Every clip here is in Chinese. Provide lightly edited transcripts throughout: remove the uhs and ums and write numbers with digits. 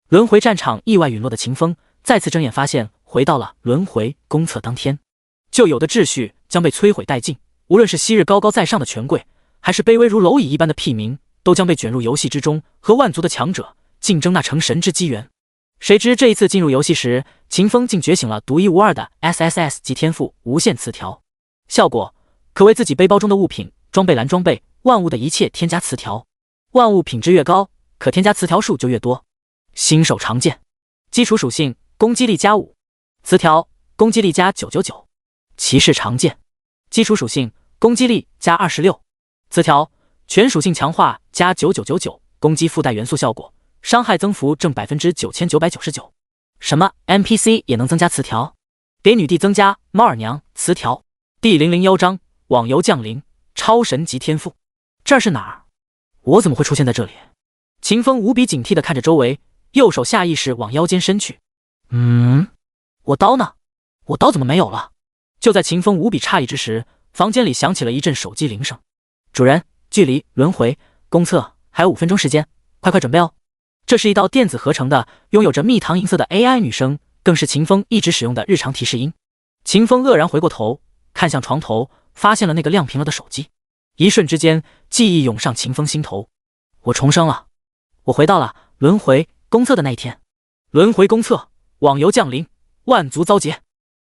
轮回战场意外陨落的秦风再次睁眼发现，回到了轮回公测当天，旧有的秩序将被摧毁殆尽。无论是昔日高高在上的权贵，还是卑微如蝼蚁一般的屁民，都将被卷入游戏之中，和万族的强者竞争那成神之机缘。谁知这一次进入游戏时，秦风竟觉醒了独一无二的 SSS 级天赋无限词条，效果可为自己背包中的物品、装备栏、装备、万物的一切添加词条。万物品质越高，可添加词条数就越多。新手常见。基础属性攻击力加5，词条攻击力加999。骑士常见。基础属性攻击力加26，词条全属性强化加9999，攻击附带元素效果，伤害增幅正9999%。什么 NPC 也能增加词条？给女帝增加猫耳娘词条。第001章网游降临，超神级天赋。这是哪儿？我怎么会出现在这里？秦风无比警惕地看着周围，右手下意识往腰间伸去。我刀呢？我刀怎么没有了？就在秦风无比诧异之时，房间里响起了一阵手机铃声。主人，距离轮回公测还有5分钟时间，快准备哦。这是一道电子合成的，拥有着蜜糖银色的 AI 女声，更是秦风一直使用的日常提示音。秦风愕然回过头，看向床头，发现了那个亮屏了的手机。一瞬之间，记忆涌上秦风心头。我重生了，我回到了轮回公测的那一天。轮回公测，网游降临，万族遭劫。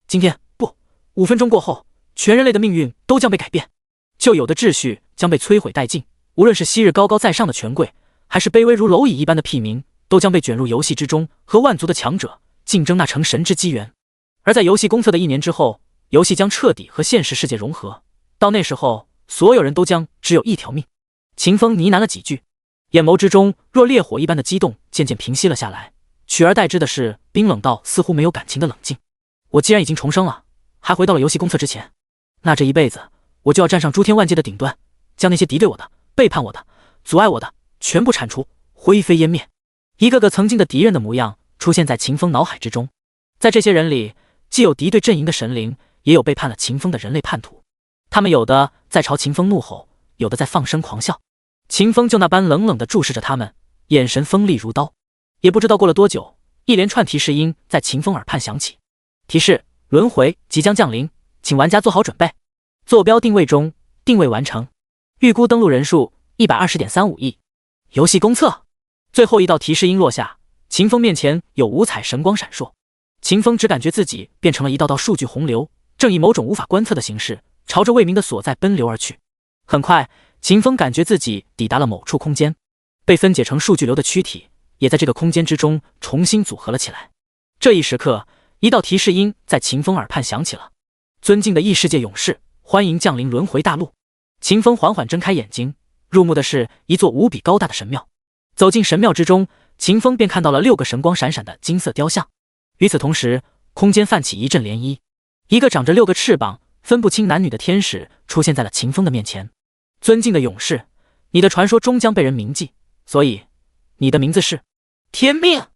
今天不，5分钟过后，全人类的命运都将被改变，旧有的秩序将被摧毁殆尽。无论是昔日高高在上的权贵，还是卑微如蝼蚁一般的屁民，都将被卷入游戏之中，和万族的强者竞争那成神之机缘。而在游戏公测的1年之后，游戏将彻底和现实世界融合，到那时候，所有人都将只有一条命。秦风呢喃了几句，眼眸之中若烈火一般的激动渐渐平息了下来，取而代之的是冰冷到似乎没有感情的冷静。我既然已经重生了，还回到了游戏公测之前，那这一辈子我就要站上诸天万界的顶端，将那些敌对我的、背叛我的、阻碍我的全部铲除，灰飞烟灭。一个个曾经的敌人的模样出现在秦风脑海之中，在这些人里，既有敌对阵营的神灵，也有背叛了秦风的人类叛徒。他们有的在朝秦风怒吼，有的在放声狂笑。秦风就那般冷冷地注视着他们，眼神锋利如刀。也不知道过了多久，一连串提示音在秦风耳畔响起。提示：轮回即将降临，请玩家做好准备。坐标定位中，定位完成。预估登录人数120.35亿。游戏公测。最后一道提示音落下，秦风面前有五彩神光闪烁。秦风只感觉自己变成了一道道数据洪流，正以某种无法观测的形式朝着未明的所在奔流而去。很快，秦风感觉自己抵达了某处空间，被分解成数据流的躯体也在这个空间之中重新组合了起来。这一时刻，一道提示音在秦风耳畔响起了：尊敬的异世界勇士，欢迎降临轮回大陆。秦风缓缓睁开眼睛，入目的是一座无比高大的神庙。走进神庙之中，秦风便看到了6个神光闪闪的金色雕像。与此同时，空间泛起一阵涟漪，一个长着6个翅膀、分不清男女的天使出现在了秦风的面前。尊敬的勇士，你的传说终将被人铭记，所以你的名字是天命。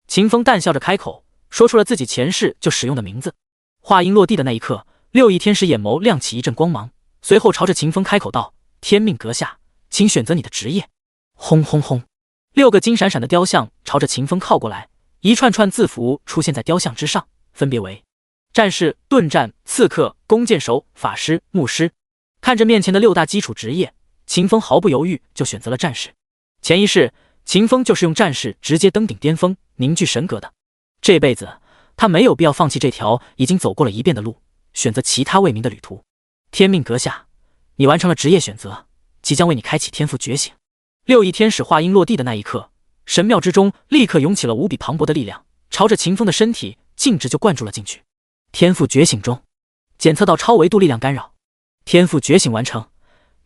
秦风淡笑着开口，说出了自己前世就使用的名字。话音落地的那一刻，6翼天使眼眸亮起一阵光芒，随后朝着秦风开口道：天命阁下，请选择你的职业。轰轰轰，6个金闪闪的雕像朝着秦风靠过来，一串串字符出现在雕像之上，分别为战士、盾战、刺客、弓箭手、法师、牧师。看着面前的6大基础职业，秦风毫不犹豫就选择了战士。前一世，秦风就是用战士直接登顶巅峰，凝聚神格的。这辈子，他没有必要放弃这条已经走过了一遍的路，选择其他未明的旅途。天命阁下，你完成了职业选择，即将为你开启天赋觉醒。6翼天使话音落地的那一刻，神庙之中立刻涌起了无比磅礴的力量，朝着秦风的身体径直就灌注了进去。天赋觉醒中，检测到超维度力量干扰。天赋觉醒完成，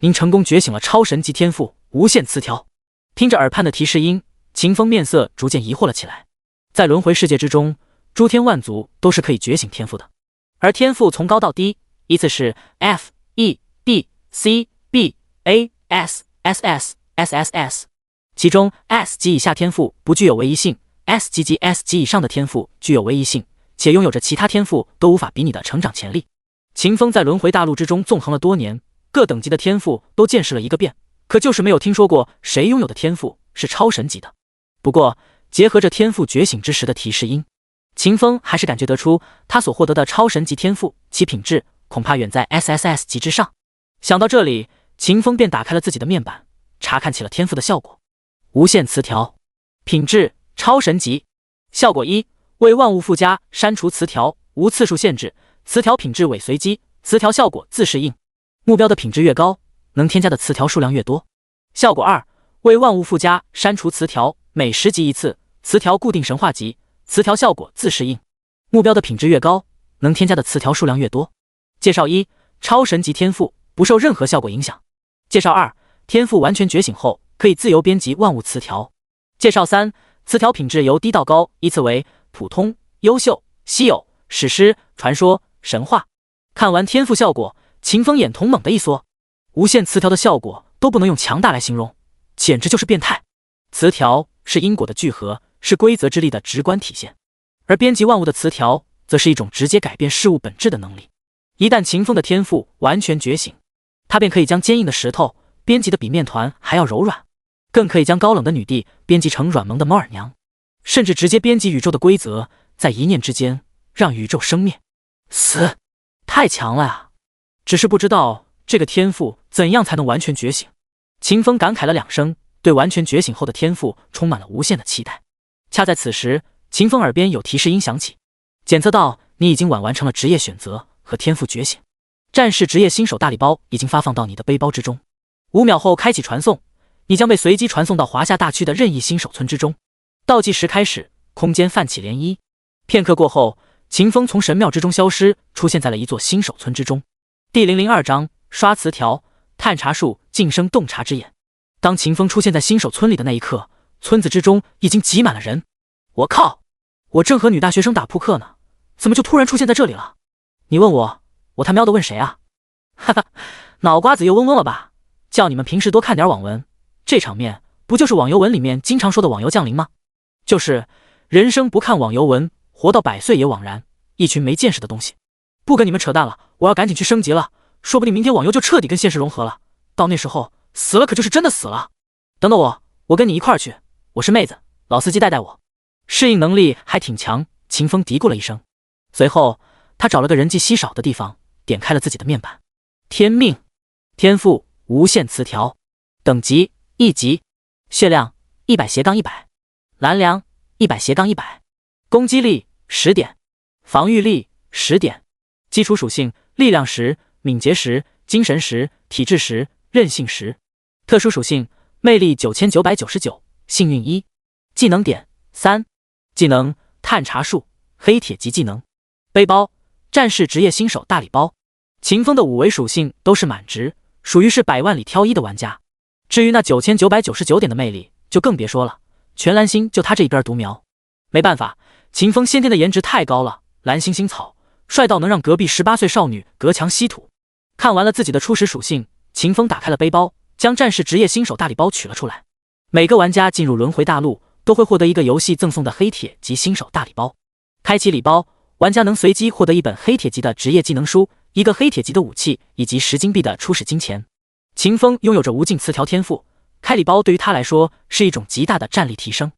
您成功觉醒了超神级天赋无限词条。听着耳畔的提示音，秦风面色逐渐疑惑了起来。在轮回世界之中，诸天万族都是可以觉醒天赋的，而天赋从高到低依次是 F E B C B A S S S S S S， 其中 S 级以下天赋不具有唯一性， S 级及 S 级以上的天赋具有唯一性，且拥有着其他天赋都无法比拟的成长潜力。秦风在轮回大陆之中纵横了多年，各等级的天赋都见识了一个遍，可就是没有听说过谁拥有的天赋是超神级的。不过结合着天赋觉醒之时的提示音，秦风还是感觉得出他所获得的超神级天赋，其品质恐怕远在 SSS 级之上。想到这里，秦风便打开了自己的面板，查看起了天赋的效果。无限词条，品质超神级，效果一，为万物附加，删除词条，无次数限制，词条品质伪随机，词条效果自适应。目标的品质越高，能添加的词条数量越多。效果二，为万物附加，删除词条，每10级一次，词条固定神话级，词条效果自适应。目标的品质越高，能添加的词条数量越多。介绍一，超神级天赋，不受任何效果影响。介绍二，天赋完全觉醒后，可以自由编辑万物词条。介绍三，词条品质由低到高依次为普通、优秀、稀有、史诗、传说、神话。看完天赋效果，秦风眼瞳猛地一缩，无限词条的效果都不能用强大来形容，简直就是变态。词条是因果的聚合，是规则之力的直观体现，而编辑万物的词条则是一种直接改变事物本质的能力。一旦秦风的天赋完全觉醒，他便可以将坚硬的石头编辑的比面团还要柔软，更可以将高冷的女帝编辑成软萌的猫耳娘，甚至直接编辑宇宙的规则，在一念之间让宇宙生灭死，太强了啊！只是不知道这个天赋怎样才能完全觉醒。秦风感慨了2声，对完全觉醒后的天赋充满了无限的期待。恰在此时，秦风耳边有提示音响起，检测到你已经完成了职业选择和天赋觉醒，战士职业新手大礼包已经发放到你的背包之中，5秒后开启传送，你将被随机传送到华夏大区的任意新手村之中。倒计时开始，空间泛起涟漪。片刻过后，秦风从神庙之中消失，出现在了一座新手村之中。第002章刷词条，探查术晋升洞察之眼。当秦风出现在新手村里的那一刻，村子之中已经挤满了人。我靠，我正和女大学生打扑克呢，怎么就突然出现在这里了？你问我他喵的问谁啊？哈哈，脑瓜子又嗡嗡了吧？叫你们平时多看点网文，这场面不就是网游文里面经常说的网游降临吗？就是人生不看网游文，活到100岁也枉然，一群没见识的东西。不跟你们扯淡了，我要赶紧去升级了，说不定明天网游就彻底跟现实融合了，到那时候死了可就是真的死了。等等我跟你一块儿去，我是妹子，老司机带我。适应能力还挺强，秦风嘀咕了一声。随后他找了个人迹稀少的地方，点开了自己的面板。天命，天赋无限词条，等级1级，血量100/100，蓝量100/100，攻击力10点，防御力10点，基础属性力量10，敏捷10，精神10，体质10，韧性10，特殊属性魅力9999，幸运1，技能点3，技能探查术，黑铁级技能。背包战士职业新手大礼包。秦风的5维属性都是满值，属于是100万里挑一的玩家。至于那9999点的魅力就更别说了，全蓝星就他这一边独苗。没办法，秦风先天的颜值太高了，蓝星星草帅到能让隔壁18岁少女隔墙吸土。看完了自己的初始属性，秦风打开了背包，将战士职业新手大礼包取了出来。每个玩家进入轮回大陆都会获得一个游戏赠送的黑铁级新手大礼包。开启礼包，玩家能随机获得一本黑铁级的职业技能书，一个黑铁级的武器以及10金币的初始金钱。秦风拥有着无尽词条天赋，开礼包对于他来说是一种极大的战力提升。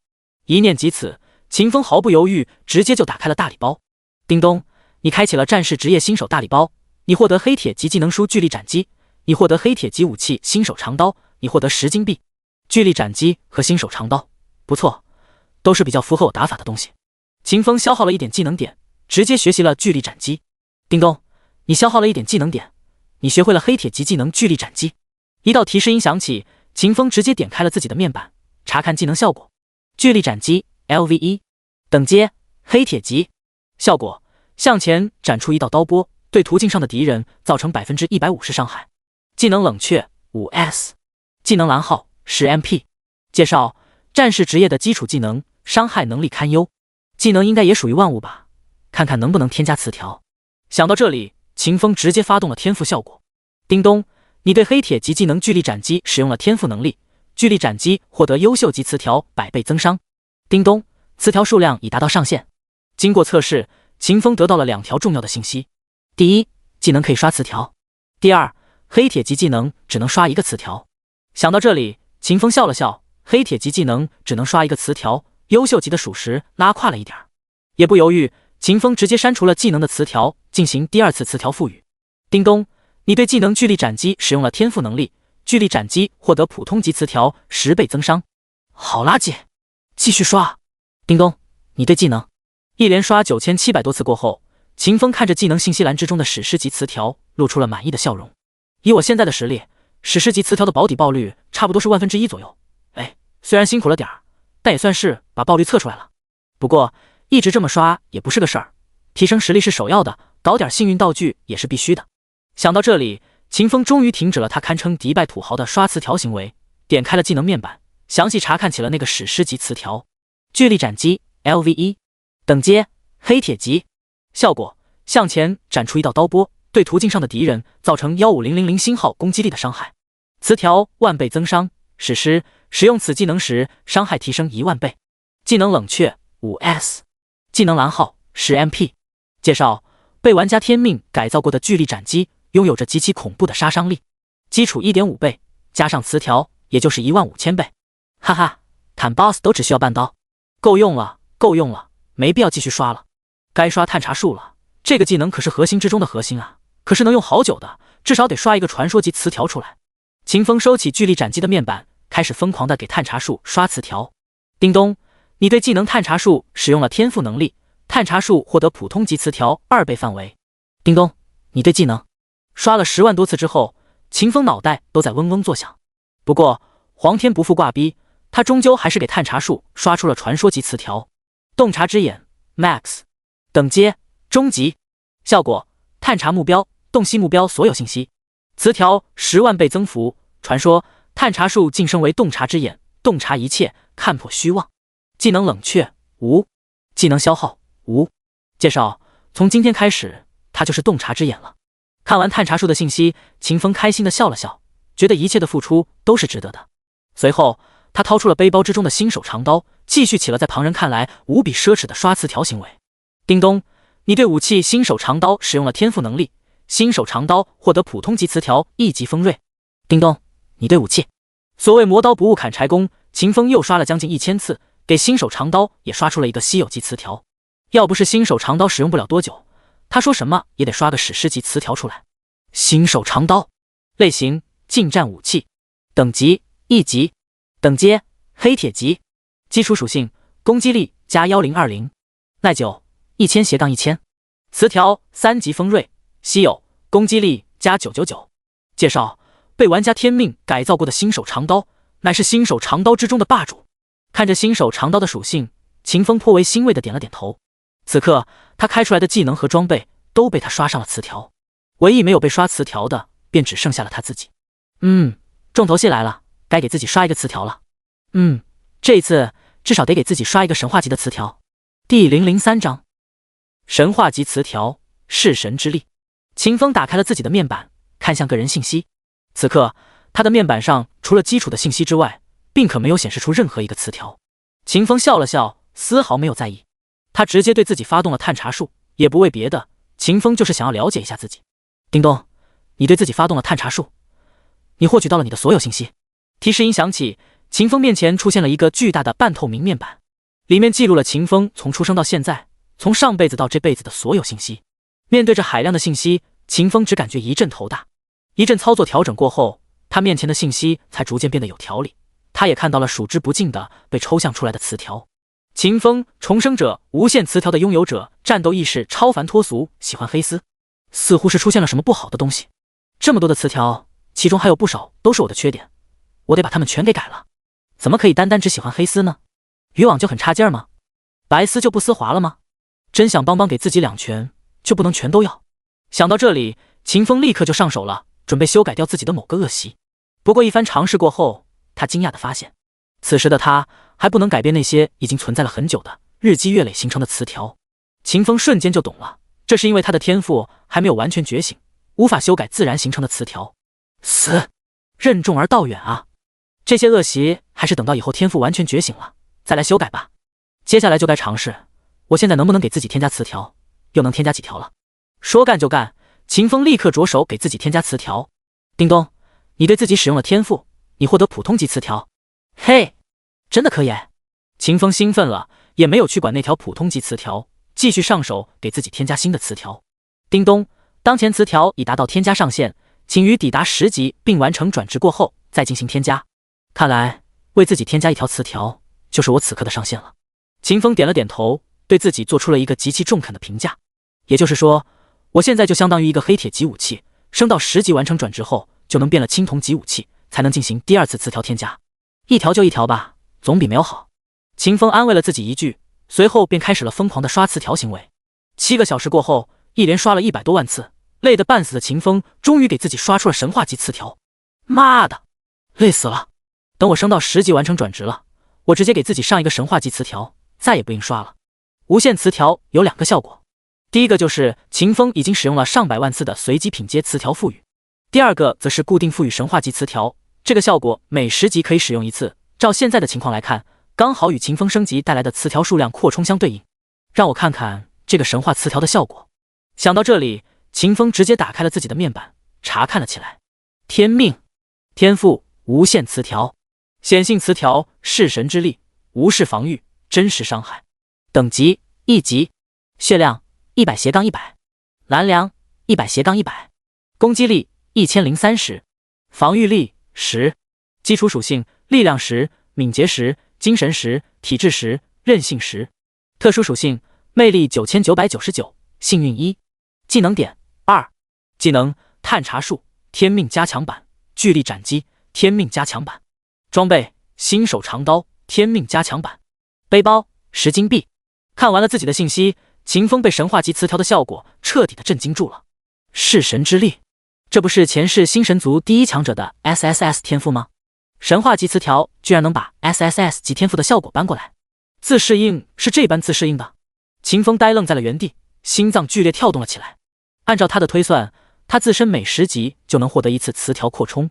一念及此，秦风毫不犹豫，直接就打开了大礼包。叮咚，你开启了战士职业新手大礼包，你获得黑铁级技能书巨力斩击，你获得黑铁级武器新手长刀，你获得10金币。巨力斩击和新手长刀，不错，都是比较符合我打法的东西。秦风消耗了1点技能点，直接学习了巨力斩击。叮咚，你消耗了1点技能点，你学会了黑铁级技能巨力斩击。一道提示音响起，秦风直接点开了自己的面板，查看技能效果。巨力斩击 LV1， 等阶黑铁级，效果向前斩出一道刀波，对途径上的敌人造成150%伤害。技能冷却 5S， 技能蓝耗10 MP。介绍战士职业的基础技能，伤害能力堪忧，技能应该也属于万物吧，看看能不能添加词条。想到这里，秦风直接发动了天赋效果。叮咚，你对黑铁级技能巨力斩击使用了天赋能力，巨力斩击获得优秀级词条100倍增伤。叮咚，词条数量已达到上限。经过测试，秦风得到了2条重要的信息：第一，技能可以刷词条；第二，黑铁级技能只能刷1个词条。想到这里，秦风笑了笑，黑铁级技能只能刷1个词条，优秀级的属实拉胯了一点，也不犹豫，秦风直接删除了技能的词条，进行第二次词条赋予。叮咚，你对技能巨力斩击使用了天赋能力，巨力斩击获得普通级词条10倍增伤。好垃圾，继续刷。叮咚，你对技能。一连刷9700多次过后，秦风看着技能信息栏之中的史诗级词条，露出了满意的笑容。以我现在的实力，史诗级词条的保底爆率差不多是1/1000左右。虽然辛苦了点儿，但也算是把爆率测出来了。不过一直这么刷也不是个事儿，提升实力是首要的，搞点幸运道具也是必须的。想到这里，秦风终于停止了他堪称迪拜土豪的刷词条行为，点开了技能面板，详细查看起了那个史诗级词条。巨力斩击 LV1， 等阶黑铁级，效果向前斩出一道刀波，对途径上的敌人造成15000星号攻击力的伤害。词条10000倍增伤，史诗使用此技能时伤害提升10000倍。技能冷却 5S， 技能蓝号 10MP。 介绍：被玩家天命改造过的巨力斩击拥有着极其恐怖的杀伤力，基础 1.5 倍加上词条也就是15000倍。哈哈，砍 BOSS 都只需要半刀，够用了，够用了，没必要继续刷了。该刷探查术了，这个技能可是核心之中的核心啊，可是能用好久的，至少得刷一个传说级词条出来。秦风收起巨力斩击的面板，开始疯狂的给探查术刷词条。叮咚，你对技能探查术使用了天赋能力，探查术获得普通级词条2倍范围。叮咚，你对技能。刷了10万多次之后，秦风脑袋都在嗡嗡作响。不过皇天不负挂逼，他终究还是给探查术刷出了传说级词条。洞察之眼 Max， 等阶终极，效果探查目标，洞悉目标所有信息。词条10万倍增幅，传说探查术晋升为洞察之眼，洞察一切，看破虚妄。技能冷却无，技能消耗无。介绍：从今天开始，他就是洞察之眼了。看完探查术的信息，秦风开心的笑了笑，觉得一切的付出都是值得的。随后他掏出了背包之中的新手长刀，继续起了在旁人看来无比奢侈的刷词条行为。叮咚，你对武器新手长刀使用了天赋能力，新手长刀获得普通级词条1级锋锐。叮咚，你对武器。所谓磨刀不误砍柴工，秦风又刷了将近1000次，给新手长刀也刷出了一个稀有级词条。要不是新手长刀使用不了多久，他说什么也得刷个史诗级词条出来。新手长刀，类型近战武器，等级1级，等阶黑铁级，基础属性攻击力加1020，耐久1000-1000，词条3级锋锐，稀有，攻击力加999。介绍：被玩家天命改造过的新手长刀，乃是新手长刀之中的霸主。看着新手长刀的属性，秦风颇为欣慰的点了点头。此刻他开出来的技能和装备都被他刷上了词条，唯一没有被刷词条的便只剩下了他自己。重头戏来了，该给自己刷一个词条了。这一次至少得给自己刷一个神话级的词条。第003章神话级词条，弑神之力。秦风打开了自己的面板，看向个人信息。此刻他的面板上除了基础的信息之外，并可没有显示出任何一个词条。秦风笑了笑，丝毫没有在意。他直接对自己发动了探查术，也不为别的，秦风就是想要了解一下自己。叮咚，你对自己发动了探查术，你获取到了你的所有信息。提示音响起，秦风面前出现了一个巨大的半透明面板，里面记录了秦风从出生到现在，从上辈子到这辈子的所有信息。面对着海量的信息，秦风只感觉一阵头大。一阵操作调整过后，他面前的信息才逐渐变得有条理。他也看到了数之不尽的被抽象出来的词条。秦风，重生者，无限词条的拥有者，战斗意识超凡脱俗，喜欢黑丝。似乎是出现了什么不好的东西。这么多的词条，其中还有不少都是我的缺点，我得把它们全给改了。怎么可以单单只喜欢黑丝呢？渔网就很差劲吗？白丝就不丝滑了吗？真想帮帮给自己2拳，就不能全都要？想到这里，秦风立刻就上手了，准备修改掉自己的某个恶习。不过一番尝试过后，他惊讶地发现，此时的他还不能改变那些已经存在了很久的日积月累形成的词条。秦风瞬间就懂了，这是因为他的天赋还没有完全觉醒，无法修改自然形成的词条。死，任重而道远啊！这些恶习还是等到以后天赋完全觉醒了再来修改吧。接下来就该尝试，我现在能不能给自己添加词条，又能添加几条了。说干就干，秦风立刻着手给自己添加词条。叮咚，你对自己使用了天赋，你获得普通级词条。嘿，真的可以。秦风兴奋了，也没有去管那条普通级词条，继续上手给自己添加新的词条。叮咚，当前词条已达到添加上限，请于抵达10级并完成转职过后再进行添加。看来为自己添加一条词条就是我此刻的上限了。秦风点了点头，对自己做出了一个极其中肯的评价。也就是说，我现在就相当于一个黑铁级武器，升到10级完成转职后就能变了青铜级武器，才能进行第2次词条添加。一条就一条吧，总比没有好。秦风安慰了自己一句，随后便开始了疯狂的刷词条行为。7个小时过后，一连刷了100多万次，累得半死的秦风终于给自己刷出了神话级词条。妈的，累死了！等我升到10级完成转职了，我直接给自己上一个神话级词条，再也不印刷了。无限词条有2个效果，第一个就是秦风已经使用了上百万次的随机品阶词条赋予，第二个则是固定赋予神话级词条，这个效果每10级可以使用1次，照现在的情况来看，刚好与秦风升级带来的词条数量扩充相对应。让我看看这个神话词条的效果。想到这里，秦风直接打开了自己的面板，查看了起来。天命天赋无限词条，显性词条弑神之力，无视防御，真实伤害。等级1级，血量100-100，蓝量100-100，攻击力1030，防御力10，基础属性力量10，敏捷10，精神10，体质10，韧性10，特殊属性魅力9999，幸运1，技能点2，技能探查术天命加强版，巨力斩击天命加强版，装备新手长刀天命加强版，背包10金币。看完了自己的信息，秦风被神话级词条的效果彻底的震惊住了。弑神之力，这不是前世星神族第1强者的 SSS 天赋吗？神话级词条居然能把 SSS 级天赋的效果搬过来，自适应是这般自适应的。秦风呆愣在了原地，心脏剧烈跳动了起来。按照他的推算，他自身每10级就能获得1次词条扩充，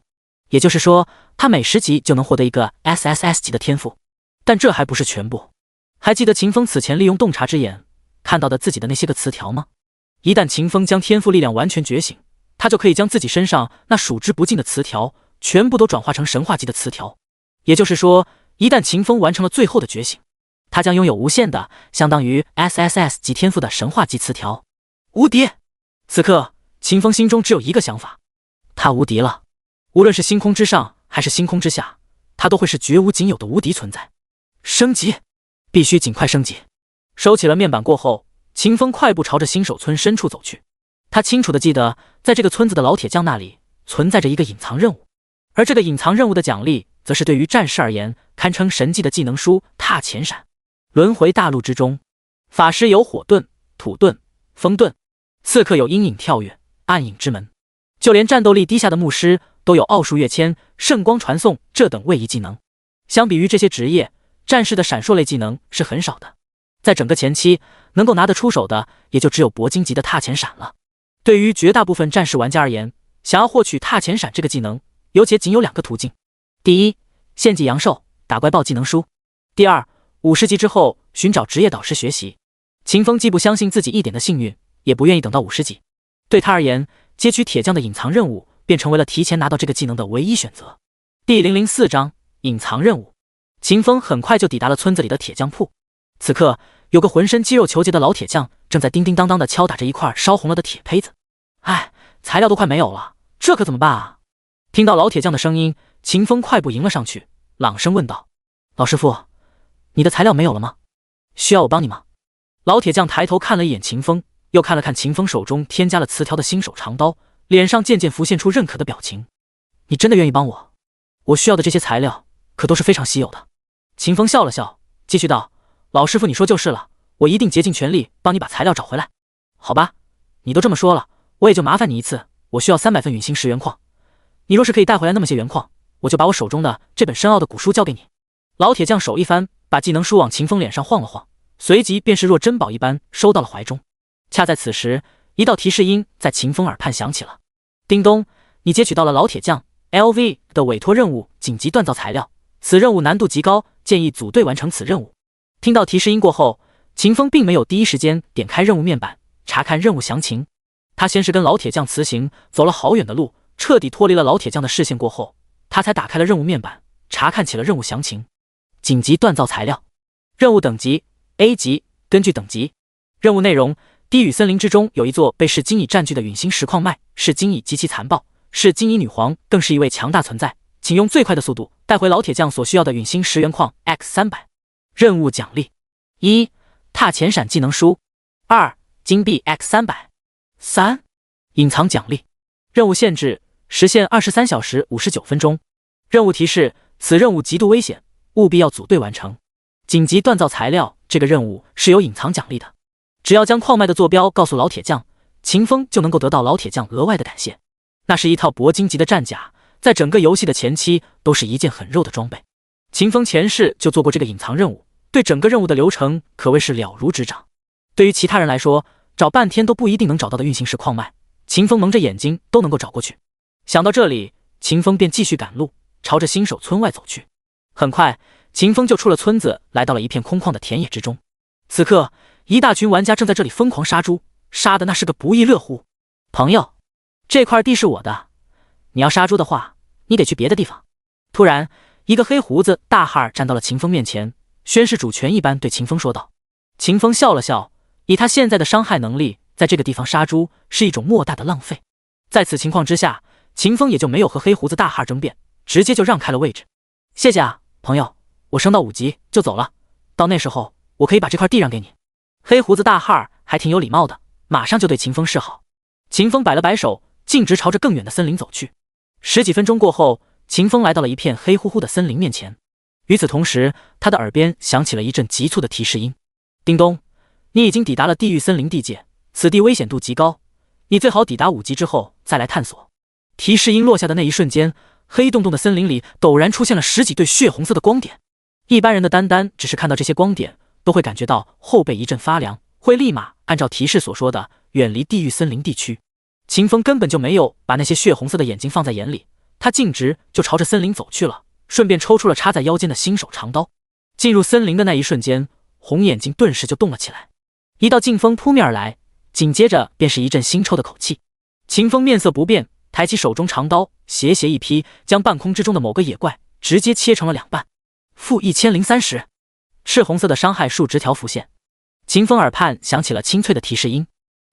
也就是说他每10级就能获得一个 SSS 级的天赋。但这还不是全部，还记得秦风此前利用洞察之眼看到的自己的那些个词条吗？一旦秦风将天赋力量完全觉醒，他就可以将自己身上那数之不尽的词条全部都转化成神话级的词条。也就是说，一旦秦风完成了最后的觉醒，他将拥有无限的相当于 SSS 级天赋的神话级词条。无敌！此刻秦风心中只有一个想法，他无敌了。无论是星空之上还是星空之下，他都会是绝无仅有的无敌存在。升级，必须尽快升级。收起了面板过后，秦风快步朝着新手村深处走去。他清楚地记得，在这个村子的老铁匠那里存在着一个隐藏任务，而这个隐藏任务的奖励则是对于战士而言堪称神迹的技能书踏前闪。轮回大陆之中，法师有火遁、土遁、风遁，刺客有阴影跳跃、暗影之门，就连战斗力低下的牧师都有奥数跃迁、圣光传送这等位移技能。相比于这些职业，战士的闪烁类技能是很少的，在整个前期能够拿得出手的也就只有铂金级的踏前闪了。对于绝大部分战士玩家而言，想要获取踏前闪这个技能，有且仅有2个途径。第一，献祭阳寿，打怪报技能书。第二，50级之后寻找职业导师学习。秦风既不相信自己一点的幸运，也不愿意等到50级。对他而言，接取铁匠的隐藏任务便成为了提前拿到这个技能的唯一选择。第004章隐藏任务。秦风很快就抵达了村子里的铁匠铺。此刻，有个浑身肌肉虬结的老铁匠正在叮叮当当的敲打着一块烧红了的铁胚子。哎，材料都快没有了，这可怎么办啊？听到老铁匠的声音，秦风快步迎了上去，朗声问道：“老师傅，你的材料没有了吗？需要我帮你吗？”老铁匠抬头看了一眼秦风，又看了看秦风手中添加了词条的新手长刀，脸上渐渐浮现出认可的表情。“你真的愿意帮我？我需要的这些材料可都是非常稀有的。”秦风笑了笑，继续道：“老师傅你说就是了，我一定竭尽全力帮你把材料找回来。”“好吧，你都这么说了，我也就麻烦你一次，我需要300份陨星石原矿。你若是可以带回来那么些原矿，我就把我手中的这本深奥的古书交给你。”老铁匠手一翻，把技能书往秦风脸上晃了晃，随即便是若珍宝一般收到了怀中。恰在此时，一道提示音在秦风耳畔响起了：“叮咚，你接取到了老铁匠 LV 的委托任务紧急锻造材料，此任务难度极高，建议组队完成此任务。”听到提示音过后，秦风并没有第一时间点开任务面板查看任务详情，他先是跟老铁匠辞行，走了好远的路，彻底脱离了老铁匠的视线过后，他才打开了任务面板查看起了任务详情。紧急锻造材料，任务等级 A 级，根据等级。任务内容：低语森林之中有一座被噬金蚁占据的陨星石矿脉，噬金蚁极其残暴，噬金蚁女皇更是一位强大存在，请用最快的速度带回老铁匠所需要的陨星石原矿 X300。任务奖励：1. 踏前闪技能书；2. 金币 X300。3. 隐藏奖励。任务限制：时限23小时59分钟。任务提示：此任务极度危险，务必要组队完成。紧急锻造材料，这个任务是有隐藏奖励的，只要将矿脉的坐标告诉老铁匠，秦风就能够得到老铁匠额外的感谢。那是一套铂金级的战甲，在整个游戏的前期都是一件很肉的装备。秦风前世就做过这个隐藏任务，对整个任务的流程可谓是了如指掌。对于其他人来说，找半天都不一定能找到的运行石矿脉，秦风蒙着眼睛都能够找过去。想到这里，秦风便继续赶路，朝着新手村外走去。很快，秦风就出了村子，来到了一片空旷的田野之中。此刻，一大群玩家正在这里疯狂杀猪，杀的那是个不亦乐乎。朋友，这块地是我的，你要杀猪的话，你得去别的地方。突然，一个黑胡子大汉站到了秦风面前，宣誓主权一般对秦风说道。秦风笑了笑，以他现在的伤害能力，在这个地方杀猪是一种莫大的浪费。在此情况之下，秦风也就没有和黑胡子大汉争辩，直接就让开了位置。谢谢啊，朋友，我升到5级就走了，到那时候我可以把这块地让给你。黑胡子大汉还挺有礼貌的，马上就对秦风示好。秦风摆了摆手，径直朝着更远的森林走去。10几分钟过后，秦风来到了一片黑乎乎的森林面前。与此同时，他的耳边响起了一阵急促的提示音：叮咚，你已经抵达了地狱森林地界，此地危险度极高，你最好抵达5级之后再来探索。提示音落下的那一瞬间，黑洞洞的森林里陡然出现了10几对血红色的光点。一般人的单只是看到这些光点，都会感觉到后背一阵发凉，会立马按照提示所说的远离地狱森林地区。秦风根本就没有把那些血红色的眼睛放在眼里，他径直就朝着森林走去了，顺便抽出了插在腰间的新手长刀。进入森林的那一瞬间，红眼睛顿时就动了起来，一道劲风扑面而来，紧接着便是一阵腥臭的口气。秦风面色不变，抬起手中长刀，斜一劈，将半空之中的某个野怪直接切成了2半。-1030，赤红色的伤害数值条浮现。秦风耳畔响起了清脆的提示音：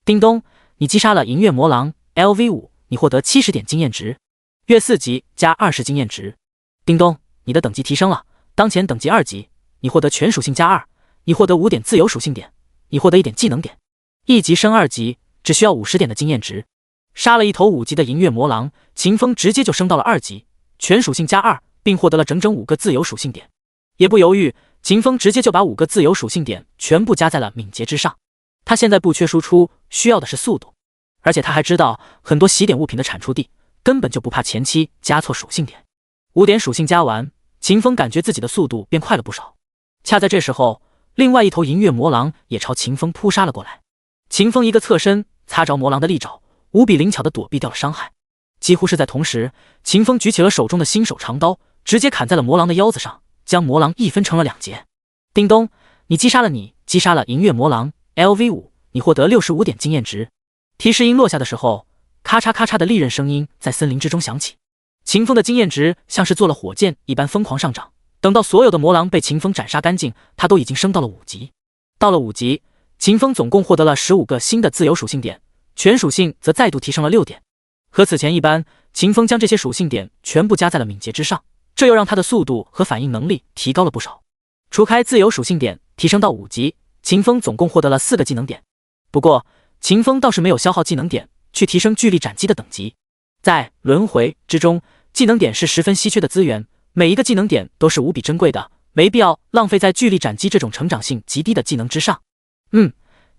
叮咚，你击杀了银月魔狼 LV5，你获得70点经验值，月4级加20经验值。叮咚，你的等级提升了，当前等级2级，你获得全属性加2，你获得5点自由属性点，你获得1点技能点。1级升2级，只需要50点的经验值。杀了一头5级的银月魔狼，秦风直接就升到了2级，全属性加2，并获得了整整5个自由属性点。也不犹豫，秦风直接就把5个自由属性点全部加在了敏捷之上。他现在不缺输出，需要的是速度，而且他还知道很多洗点物品的产出地根本就不怕前期加错属性点。5点属性加完，秦风感觉自己的速度变快了不少。恰在这时候，另外一头银月魔狼也朝秦风扑杀了过来。秦风一个侧身，擦着魔狼的利爪，无比灵巧地躲避掉了伤害。几乎是在同时，秦风举起了手中的新手长刀，直接砍在了魔狼的腰子上，将魔狼一分成了2截。叮咚，你击杀了银月魔狼 LV5， 你获得65点经验值。提示音落下的时候，咔嚓咔嚓的利刃声音在森林之中响起。秦风的经验值像是做了火箭一般疯狂上涨，等到所有的魔狼被秦风斩杀干净，他都已经升到了5级。到了5级，秦风总共获得了15个新的自由属性点，全属性则再度提升了6点。和此前一般，秦风将这些属性点全部加在了敏捷之上，这又让他的速度和反应能力提高了不少。除开自由属性点提升到5级，秦风总共获得了4个技能点。不过秦风倒是没有消耗技能点去提升巨力斩击的等级。在轮回之中，技能点是十分稀缺的资源，每一个技能点都是无比珍贵的，没必要浪费在巨力斩击这种成长性极低的技能之上。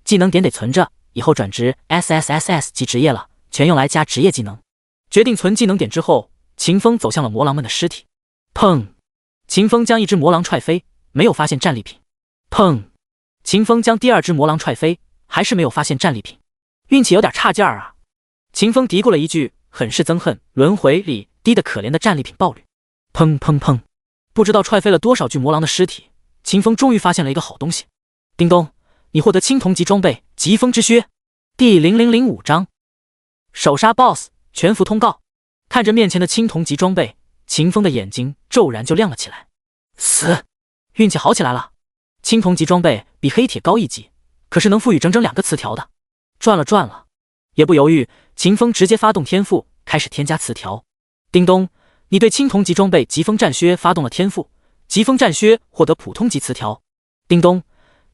技能点得存着，以后转职 SSSS 级职业了，全用来加职业技能。决定存技能点之后，秦风走向了魔狼们的尸体。砰！秦风将一只魔狼踹飞，没有发现战利品。砰！秦风将第2只魔狼踹飞，还是没有发现战利品。运气有点差劲儿啊！秦风嘀咕了一句，很是憎恨轮回里低得可怜的战利品爆率。砰砰砰！不知道踹飞了多少具魔狼的尸体，秦风终于发现了一个好东西。叮咚，你获得青铜级装备疾风之靴。第0005章首杀 BOSS 全服通告。看着面前的青铜级装备，秦风的眼睛骤然就亮了起来。死！运气好起来了！青铜级装备比黑铁高一级，可是能赋予整整2个词条的。赚了！也不犹豫，秦风直接发动天赋，开始添加词条。叮咚，你对青铜级装备疾风战靴发动了天赋，疾风战靴获得普通级词条。叮咚，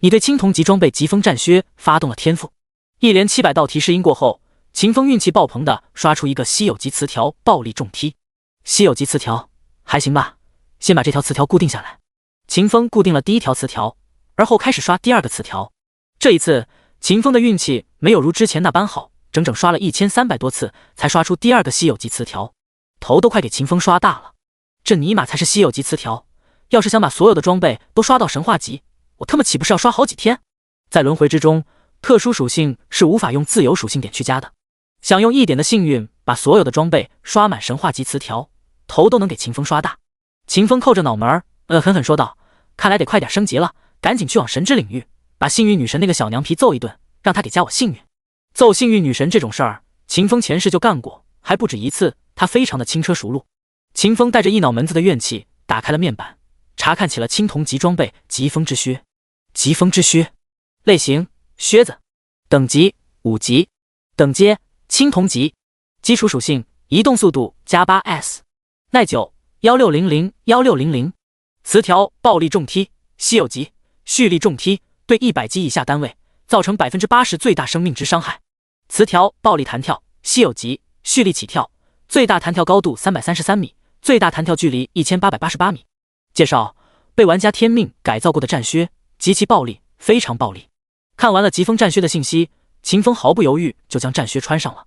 你对青铜级装备疾风战靴发动了天赋。一连700道提示音过后，秦风运气爆棚的刷出一个稀有级词条暴力重踢。稀有级词条还行吧，先把这条词条固定下来。秦风固定了第1条词条，而后开始刷第2个词条。这一次秦风的运气没有如之前那般好，整整刷了1300多次才刷出第2个稀有级词条，头都快给秦风刷大了。这尼玛才是稀有级词条，要是想把所有的装备都刷到神话级，我他妈岂不是要刷好几天？在轮回之中，特殊属性是无法用自由属性点去加的，想用1点的幸运把所有的装备刷满神话级词条，头都能给秦风刷大。秦风扣着脑门狠狠说道，看来得快点升级了，赶紧去往神之领域，把幸运女神那个小娘皮揍一顿，让她给加我幸运。揍幸运女神这种事儿，秦风前世就干过，还不止一次，他非常的轻车熟路。秦风带着一脑门子的怨气，打开了面板，查看起了青铜级装备疾风之靴。疾风之靴，类型靴子，等级5级，等阶青铜级，基础属性移动速度加 8s， 耐久1600，词条暴力重踢，稀有级蓄力重踢，对100级以下单位造成 80% 最大生命值伤害。词条暴力弹跳，稀有级蓄力起跳，最大弹跳高度333米，最大弹跳距离1888米。介绍：被玩家天命改造过的战靴，极其暴力，非常暴力。看完了疾风战靴的信息，秦风毫不犹豫就将战靴穿上了。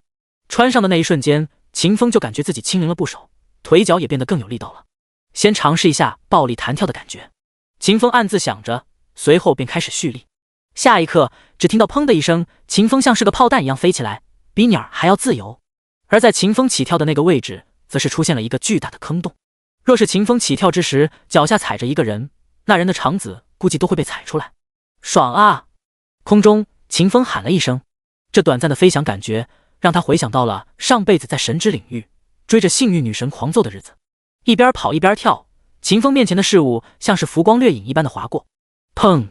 穿上的那一瞬间，秦风就感觉自己轻灵了不少，腿脚也变得更有力道了。先尝试一下暴力弹跳的感觉，秦风暗自想着，随后便开始蓄力。下一刻，只听到砰的一声，秦风像是个炮弹一样飞起来，比鸟还要自由。而在秦风起跳的那个位置，则是出现了一个巨大的坑洞。若是秦风起跳之时脚下踩着一个人，那人的肠子估计都会被踩出来。爽啊！空中秦风喊了一声，这短暂的飞翔感觉让他回想到了上辈子在神之领域追着幸运女神狂揍的日子。一边跑一边跳，秦风面前的事物像是浮光掠影一般的划过，砰，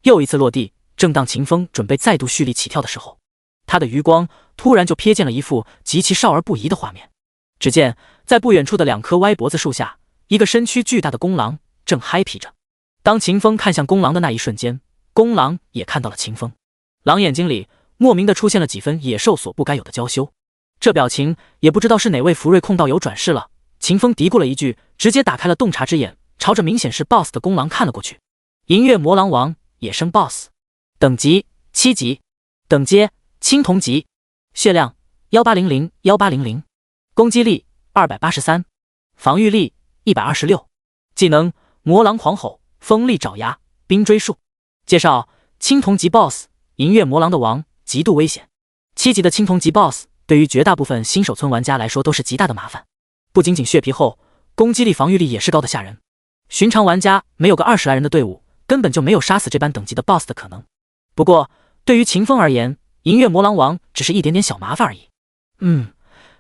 又一次落地。正当秦风准备再度蓄力起跳的时候，他的余光突然就瞥见了一幅极其少儿不宜的画面。只见在不远处的2棵歪脖子树下，一个身躯巨大的公狼正嗨皮着。当秦风看向公狼的那一瞬间，公狼也看到了秦风，狼眼睛里莫名的出现了几分野兽所不该有的娇羞。这表情也不知道是哪位福瑞控道友转世了。秦风嘀咕了一句，直接打开了洞察之眼，朝着明显是 BOSS 的公狼看了过去。银月魔狼王，野生 BOSS， 等级7级，等阶青铜级，血量1800，攻击力283，防御力126，技能魔狼狂吼，锋利爪牙，冰锥术。介绍：青铜级 BOSS， 银月魔狼的王，极度危险。7级的青铜级 BOSS 对于绝大部分新手村玩家来说都是极大的麻烦，不仅仅血皮厚，攻击力防御力也是高的吓人。寻常玩家没有个20来人的队伍，根本就没有杀死这般等级的 BOSS 的可能。不过对于秦风而言，银月魔狼王只是一点点小麻烦而已。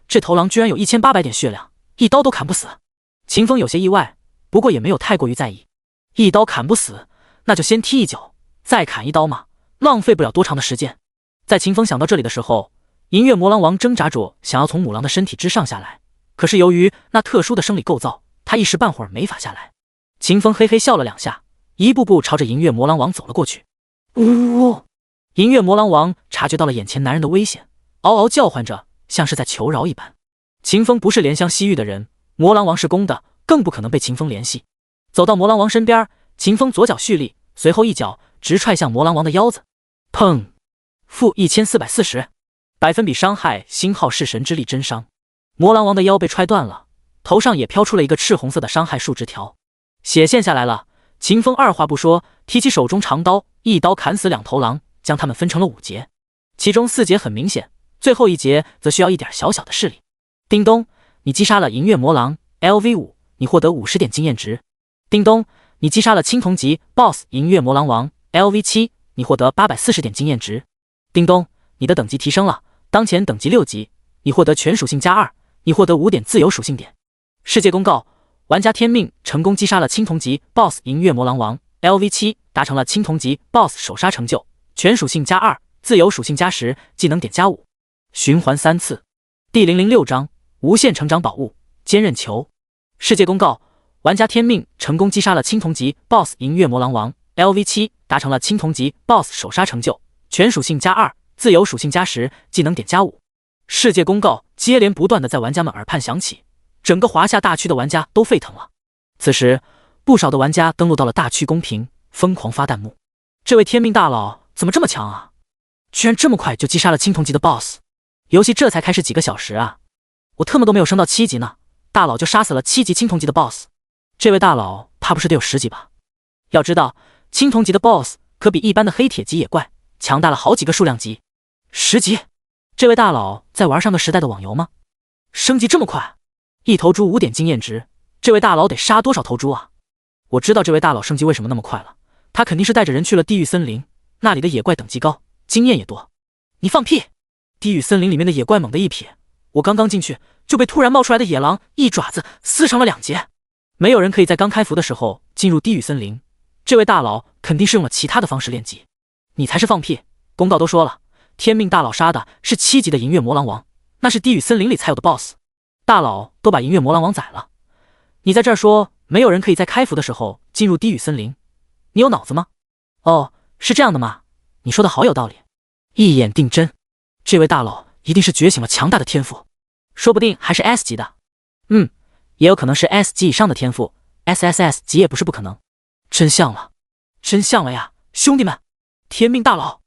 这头狼居然有1800点血量，一刀都砍不死。秦风有些意外，不过也没有太过于在意。一刀砍不死，那就先踢一脚，再砍一刀嘛，浪费不了多长的时间。在秦风想到这里的时候，银月魔狼王挣扎着想要从母狼的身体之上下来，可是由于那特殊的生理构造，他一时半会儿没法下来。秦风嘿嘿笑了2下，一步步朝着银月魔狼王走了过去。呜！银月魔狼王察觉到了眼前男人的危险，嗷嗷叫唤着，像是在求饶一般。秦风不是怜香惜玉的人，魔狼王是公的，更不可能被秦风怜惜。走到魔狼王身边，秦风左脚蓄力，随后一脚直踹向魔狼王的腰子。砰！负1440，百分比伤害星号式神之力真伤。魔狼王的腰被踹断了，头上也飘出了一个赤红色的伤害数值条，血线下来了。秦风二话不说，提起手中长刀，一刀砍死2头狼，将他们分成了5节，其中4节很明显，最后1节则需要一点小小的势力。叮咚，你击杀了银月魔狼 LV5， 你获得50点经验值。叮咚，你击杀了青铜级 BOSS 银月魔狼王 LV7， 你获得840点经验值。叮咚，你的等级提升了，当前等级6级，你获得全属性+2，你获得5点自由属性点。世界公告：玩家天命成功击杀了青铜级 BOSS 银月魔狼王 LV7 达成了青铜级 BOSS 首杀成就，全属性+2，自由属性+10，技能点+5，循环3次。第006章无限成长宝物坚韧球。世界公告：玩家天命成功击杀了青铜级 BOSS 银月魔狼王 LV7，达成了青铜级 BOSS 首杀成就，全属性+2，自由属性+10，技能点+5。世界公告接连不断的在玩家们耳畔响起，整个华夏大区的玩家都沸腾了。此时，不少的玩家登录到了大区公屏，疯狂发弹幕：这位天命大佬怎么这么强啊？居然这么快就击杀了青铜级的 BOSS！ 游戏这才开始几个小时啊，我特么都没有升到7级呢，大佬就杀死了7级青铜级的 BOSS， 这位大佬怕不是得有10级吧？要知道，青铜级的 BOSS 可比一般的黑铁级野怪强大了好几个数量级。10级，这位大佬在玩上个时代的网游吗？升级这么快，一头猪5点经验值，这位大佬得杀多少头猪啊？我知道这位大佬升级为什么那么快了，他肯定是带着人去了地狱森林，那里的野怪等级高，经验也多。你放屁！地狱森林里面的野怪猛地一瞥，我刚刚进去就被突然冒出来的野狼一爪子撕成了2截。没有人可以在刚开服的时候进入地狱森林，这位大佬肯定是用了其他的方式练级。你才是放屁！公告都说了，天命大佬杀的是7级的银月魔狼王，那是地狱森林里才有的 BOSS， 大佬都把银月魔狼王宰了，你在这儿说没有人可以在开服的时候进入地狱森林，你有脑子吗？哦，是这样的吗？你说的好有道理，一眼定真，这位大佬一定是觉醒了强大的天赋，说不定还是 S 级的，也有可能是 S 级以上的天赋， SSS 级也不是不可能。真像了，真像了呀，兄弟们！天命大佬，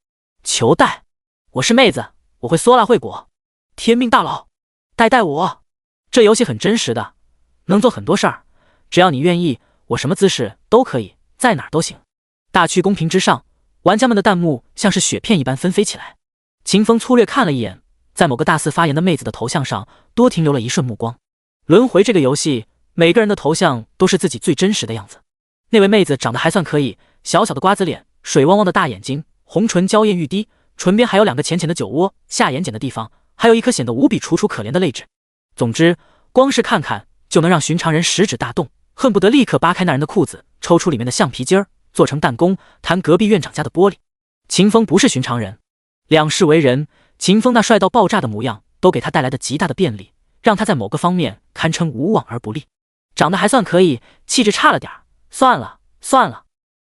求带！我是妹子，我会缩拉惠果。天命大佬，带我！这游戏很真实的，能做很多事儿，只要你愿意，我什么姿势都可以，在哪儿都行。大区公屏之上，玩家们的弹幕像是雪片一般纷飞起来。秦风粗略看了一眼，在某个大肆发言的妹子的头像上多停留了一瞬目光。轮回这个游戏，每个人的头像都是自己最真实的样子。那位妹子长得还算可以，小小的瓜子脸，水汪汪的大眼睛，红唇娇艳欲滴，唇边还有2个浅浅的酒窝，下眼睑的地方还有一颗显得无比楚楚可怜的泪痣。总之，光是看看就能让寻常人食指大动，恨不得立刻扒开那人的裤子，抽出里面的橡皮筋儿，做成弹弓，弹隔壁院长家的玻璃。秦风不是寻常人，两世为人，秦风那帅到爆炸的模样，都给他带来的极大的便利，让他在某个方面堪称无往而不利。长得还算可以，气质差了点儿，算了，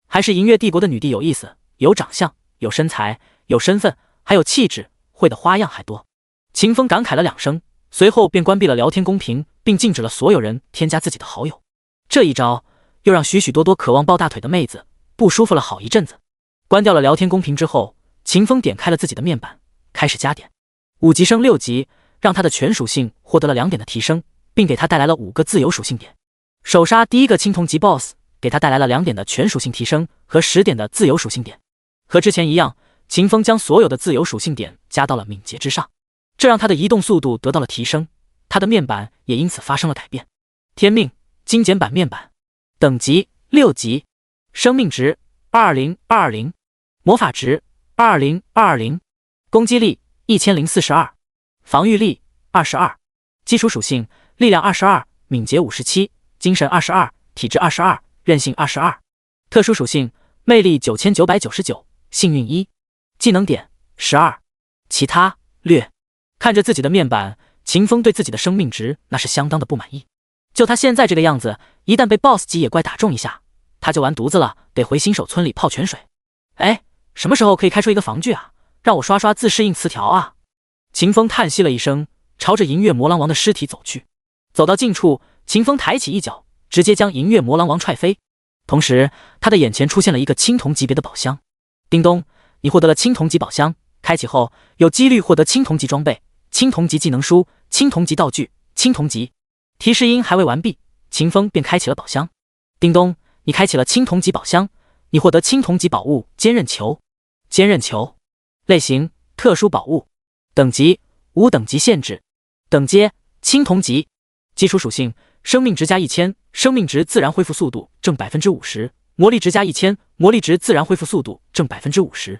还是银月帝国的女帝有意思，有长相，有身材，有身份，还有气质，会的花样还多。秦风感慨了2声，随后便关闭了聊天公屏，并禁止了所有人添加自己的好友。这一招又让许许多多渴望抱大腿的妹子不舒服了好一阵子。关掉了聊天公屏之后，秦风点开了自己的面板，开始加点。5级升6级，让他的全属性获得了2点的提升，并给他带来了5个自由属性点。首杀第一个青铜级 BOSS， 给他带来了2点的全属性提升和10点的自由属性点。和之前一样，秦风将所有的自由属性点加到了敏捷之上，这让他的移动速度得到了提升，他的面板也因此发生了改变。天命精简版面板，等级6级，生命值20220，魔法值20220，攻击力1042，防御力22，基础属性力量22，敏捷57，精神22，体质22，韧性22，特殊属性魅力9999，幸运1，技能点12，其他略。看着自己的面板，秦风对自己的生命值那是相当的不满意。就他现在这个样子，一旦被 BOSS 级野怪打中一下，他就完犊子了，得回新手村里泡泉水。哎，什么时候可以开出一个防具啊？让我刷刷自适应词条啊！秦风叹息了一声，朝着银月魔狼王的尸体走去。走到近处，秦风抬起一脚，直接将银月魔狼王踹飞。同时，他的眼前出现了一个青铜级别的宝箱。叮咚，你获得了青铜级宝箱，开启后有几率获得青铜级装备、青铜级技能书、青铜级道具、青铜级。提示音还未完毕，秦风便开启了宝箱。叮咚，你开启了青铜级宝箱，你获得青铜级宝物坚韧球。坚韧球，类型特殊宝物，等级无等级限制，等阶青铜级，基础属性生命值加1000，生命值自然恢复速度正 50%， 魔力值加1000，魔力值自然恢复速度正 50%。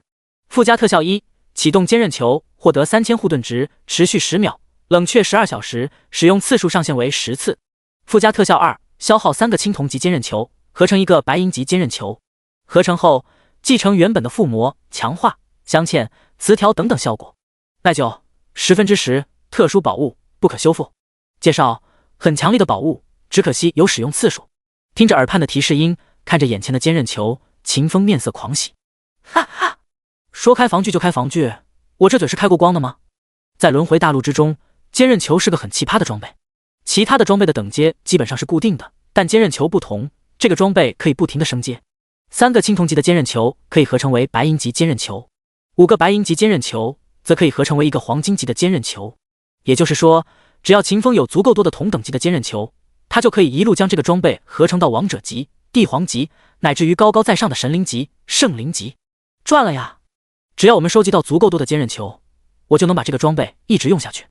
附加特效1，启动坚韧球，获得3000护盾值，持续10秒，冷却12小时，使用次数上限为10次。附加特效2，消耗3个青铜级坚韧球，合成一个白银级坚韧球。合成后继承原本的附魔、强化、镶嵌、词条等等效果。耐久10%，特殊宝物，不可修复。介绍：很强力的宝物，只可惜有使用次数。听着耳畔的提示音，看着眼前的坚韧球，秦风面色狂喜。哈哈，说开防具就开防具，我这嘴是开过光的吗？在轮回大陆之中，坚韧球是个很奇葩的装备。其他的装备的等阶基本上是固定的，但坚韧球不同，这个装备可以不停的升阶。3个青铜级的坚韧球可以合成为白银级坚韧球，5个白银级坚韧球则可以合成为一个黄金级的坚韧球。也就是说，只要秦风有足够多的同等级的坚韧球，他就可以一路将这个装备合成到王者级、帝皇级，乃至于高高在上的神灵级、圣灵级。赚了呀！只要我们收集到足够多的坚韧球，我就能把这个装备一直用下去。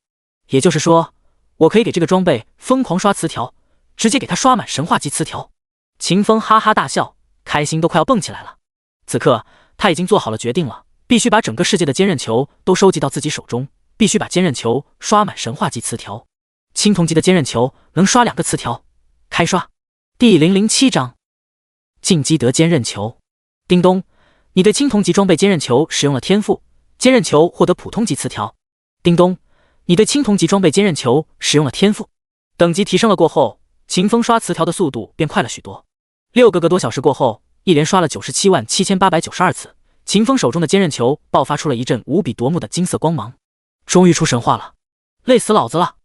也就是说，我可以给这个装备疯狂刷词条，直接给他刷满神话级词条。秦风哈哈大笑，开心都快要蹦起来了。此刻他已经做好了决定了，必须把整个世界的坚韧球都收集到自己手中，必须把坚韧球刷满神话级词条。青铜级的坚韧球能刷2个词条。开刷。第007章进击得坚韧球。叮咚，你对青铜级装备坚韧球使用了天赋，坚韧球获得普通级词条。叮咚，你对青铜级装备坚韧球使用了天赋。等级提升了过后，秦风刷词条的速度变快了许多。6个多小时过后，一连刷了977892次，秦风手中的坚韧球爆发出了一阵无比夺目的金色光芒。终于出神话了，累死老子了！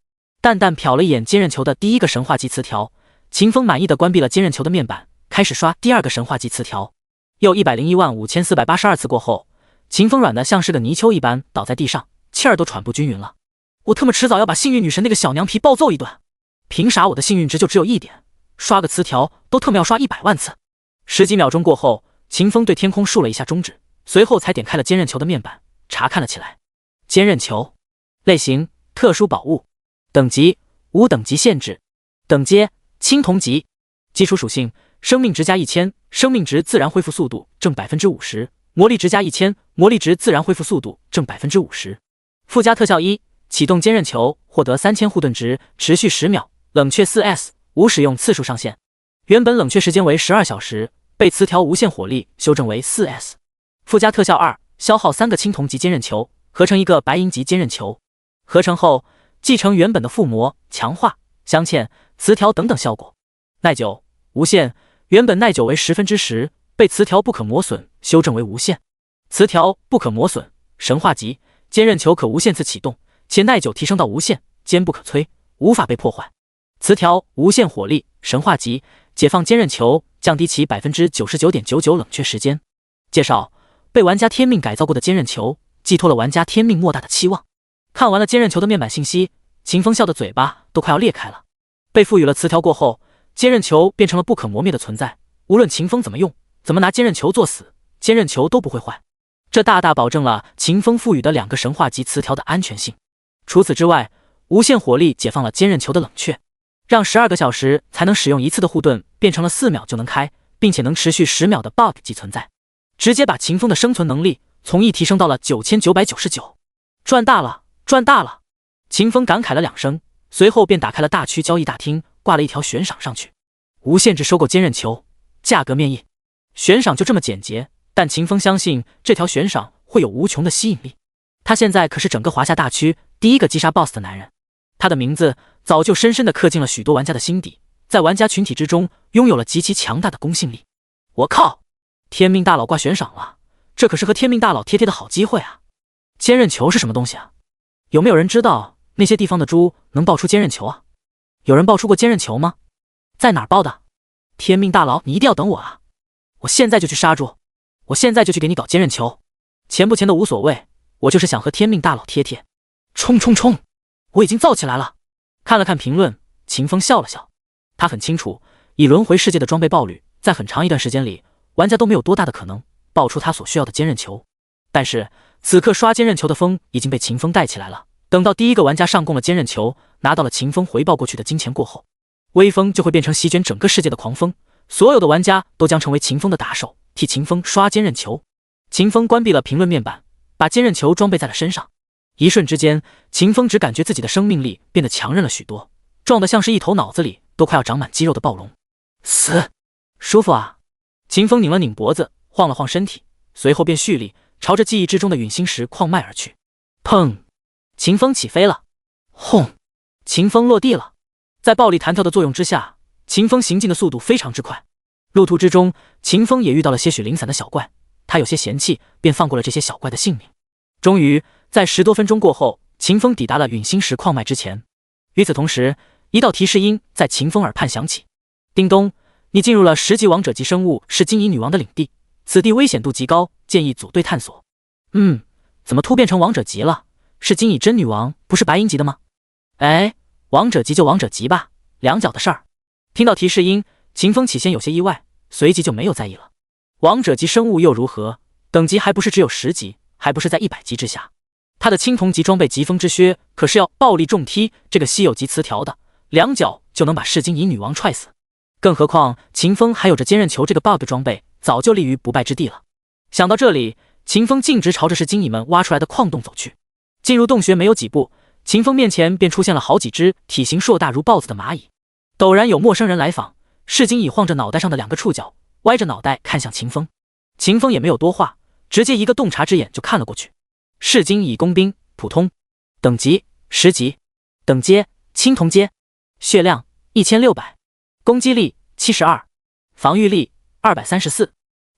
淡淡瞟了一眼坚韧球的第1个神话级词条，秦风满意的关闭了坚韧球的面板，开始刷第2个神话级词条。又1015482次过后，秦风软的像是个泥鳅一般倒在地上，气儿都喘不均匀了。我他妈迟早要把幸运女神那个小娘皮暴揍一顿！凭啥我的幸运值就只有1点？刷个词条都特么要刷100万次。10几秒钟过后，秦风对天空竖了一下中指，随后才点开了坚韧球的面板，查看了起来。坚韧球类型：特殊宝物，等级无等级限制，等阶青铜级，基础属性：生命值加1000，生命值自然恢复速度正 50%， 魔力值加1000，魔力值自然恢复速度正 50%。附加特效1，启动坚韧球获得3000护盾值，持续10秒，冷却 4S， 无使用次数上限。原本冷却时间为12小时，被词条无限火力修正为 4S。附加特效2，消耗3个青铜级坚韧球，合成一个白银级坚韧球。合成后继承原本的附魔、强化、镶嵌、词条等等效果。耐久无限，原本耐久为10%，被词条不可磨损修正为无限。词条不可磨损，神话级，坚韧球可无限次启动，且耐久提升到无限，坚不可摧，无法被破坏。词条无限火力，神话级，解放坚韧球，降低其 99.99% 冷却时间。介绍：被玩家天命改造过的坚韧球，寄托了玩家天命莫大的期望。看完了坚韧球的面板信息，秦风笑的嘴巴都快要裂开了。被赋予了词条过后，坚韧球变成了不可磨灭的存在，无论秦风怎么用，怎么拿坚韧球作死，坚韧球都不会坏。这大大保证了秦风赋予的2个神话级词条的安全性。除此之外，无限火力解放了坚韧球的冷却，让12个小时才能使用1次的护盾变成了4秒就能开，并且能持续10秒的 bug 级存在，直接把秦风的生存能力从1提升到了9999%。赚大了，赚大了！秦风感慨了2声，随后便打开了大区交易大厅，挂了一条悬赏上去：无限制收购坚韧球，价格面议。悬赏就这么简洁，但秦风相信这条悬赏会有无穷的吸引力。他现在可是整个华夏大区第1个击杀 BOSS 的男人，他的名字早就深深地刻进了许多玩家的心底，在玩家群体之中拥有了极其强大的公信力。我靠，天命大佬挂悬赏了，这可是和天命大佬贴的好机会啊！坚韧球是什么东西啊？有没有人知道那些地方的猪能爆出坚韧球啊？有人爆出过坚韧球吗？在哪儿爆的？天命大佬，你一定要等我啊！我现在就去杀猪，我现在就去给你搞坚韧球，钱不钱的无所谓，我就是想和天命大佬贴贴。冲冲冲！我已经造起来了。看了看评论，秦风笑了笑。他很清楚，以轮回世界的装备爆率，在很长一段时间里，玩家都没有多大的可能爆出他所需要的坚韧球。但是此刻刷坚韧球的风已经被秦风带起来了。等到第1个玩家上供了坚韧球，拿到了秦风回报过去的金钱过后，微风就会变成席卷整个世界的狂风，所有的玩家都将成为秦风的打手，替秦风刷坚韧球。秦风关闭了评论面板，把坚韧球装备在了身上。一瞬之间，秦风只感觉自己的生命力变得强韧了许多，壮得像是一头脑子里都快要长满肌肉的暴龙。死，舒服啊！秦风拧了拧脖子，晃了晃身体，随后便蓄力，朝着记忆之中的陨星石矿脉而去。砰！秦风起飞了，轰！秦风落地了。在暴力弹跳的作用之下，秦风行进的速度非常之快。路途之中，秦风也遇到了些许零散的小怪，他有些嫌弃，便放过了这些小怪的性命。终于，在10多分钟过后，秦风抵达了陨星石矿脉之前。与此同时，一道提示音在秦风耳畔响起：“叮咚，你进入了10级王者级生物是金蚁女王的领地，此地危险度极高，建议组队探索。”怎么突变成王者级了？是金蚁真女王，不是白银级的吗？哎，王者级就王者级吧，两脚的事儿。听到提示音，秦风起先有些意外，随即就没有在意了。王者级生物又如何？等级还不是只有10级，还不是在100级之下。他的青铜级装备疾风之靴可是要暴力重踢这个稀有级词条的，两脚就能把噬金蚁女王踹死。更何况秦风还有着坚韧球这个 bug 装备，早就立于不败之地了。想到这里，秦风径直朝着噬金蚁们挖出来的矿洞走去。进入洞穴没有几步，秦风面前便出现了好几只体型硕大如豹子的蚂蚁。陡然有陌生人来访，噬金蚁晃着脑袋上的2个触角，歪着脑袋看向秦风。秦风也没有多话，直接一个洞察之眼就看了过去。噬金蚁工兵，普通，等级10级，等阶青铜阶，血量1600，攻击力72，防御力234，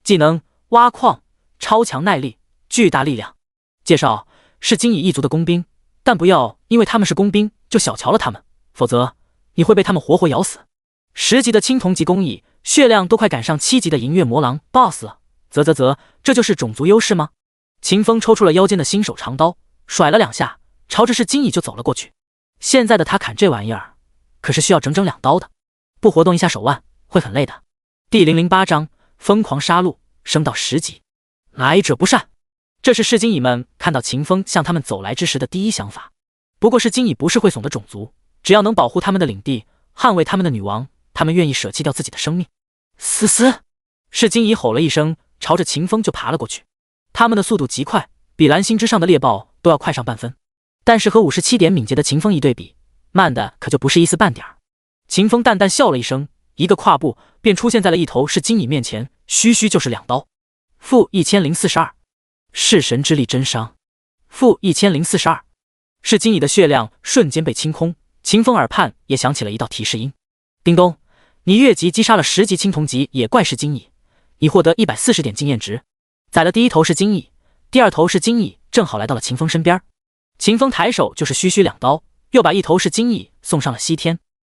技能挖矿，超强耐力，巨大力量。介绍：是金蚁一族的工兵，但不要因为他们是工兵就小瞧了他们，否则你会被他们活活咬死。10级的青铜级工蚁，血量都快赶上7级的银月魔狼 BOSS 了。这就是种族优势吗？秦风抽出了腰间的新手长刀，甩了2下，朝着是金蚁就走了过去。现在的他砍这玩意儿，可是需要整整2刀的，不活动一下手腕会很累的。第008章疯狂杀戮，升到10级。来者不善，这是噬金蚁们看到秦风向他们走来之时的第一想法。不过噬金蚁不是会怂的种族，只要能保护他们的领地，捍卫他们的女王，他们愿意舍弃掉自己的生命。嘶嘶！噬金蚁吼了一声，朝着秦风就爬了过去。他们的速度极快，比蓝星之上的猎豹都要快上半分，但是和57点敏捷的秦风一对比，慢的可就不是一丝半点儿。秦风淡淡笑了一声，一个跨步便出现在了一头噬金蚁面前，虚就是2刀。负1042，噬神之力真伤。负1042，噬金蚁的血量瞬间被清空。秦风耳畔也响起了一道提示音：叮咚，你越级击杀了10级青铜级野怪噬金蚁，你获得140点经验值。宰了第一头是金蚁，第二头是金蚁正好来到了秦风身边。秦风抬手就是虚2刀，又把一头是金蚁送上了西天。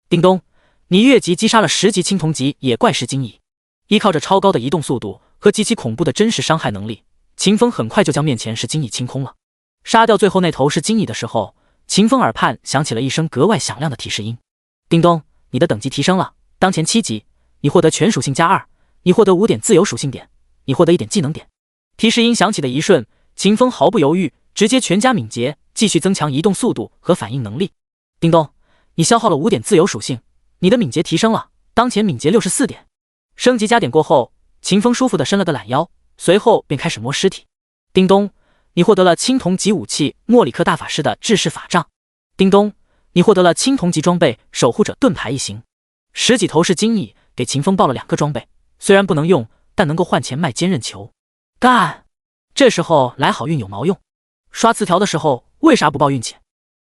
叮咚，你越级击杀了10级青铜级野怪噬金蚁。依靠着超高的移动速度和极其恐怖的真实伤害能力，秦风很快就将面前是金蚁清空了。杀掉最后那头是金蚁的时候，秦风耳畔响起了一声格外响亮的提示音：叮咚，你的等级提升了，当前7级，你获得全属性+2，你获得5点自由属性点，你获得1点技能点。提示音响起的一瞬，秦风毫不犹豫，直接全加敏捷，继续增强移动速度和反应能力。叮咚，你消耗了5点自由属性，你的敏捷提升了，当前敏捷64点。升级加点过后，秦风舒服地伸了个懒腰，随后便开始摸尸体。叮咚，你获得了青铜级武器莫里克大法师的制式法杖。叮咚，你获得了青铜级装备守护者盾牌一型。10几头是金蚁给秦风报了2个装备，虽然不能用，但能够换钱卖坚韧球。干！这时候来好运有毛用？刷词条的时候为啥不报运气？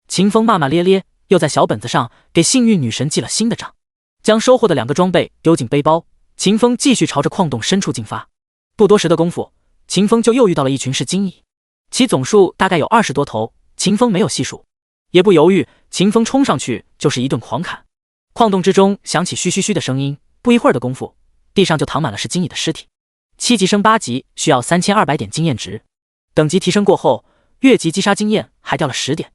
秦风骂骂咧咧，又在小本子上给幸运女神记了新的账，将收获的2个装备丢进背包。秦风继续朝着矿洞深处进发。不多时的功夫，秦风就又遇到了一群噬金蚁，其总数大概有20多头，秦风没有细数，也不犹豫，秦风冲上去就是一顿狂砍。矿洞之中响起嘘的声音，不一会儿的功夫，地上就躺满了噬金蚁的尸体。7级升8级需要3200点经验值，等级提升过后，越级击杀经验还掉了10点。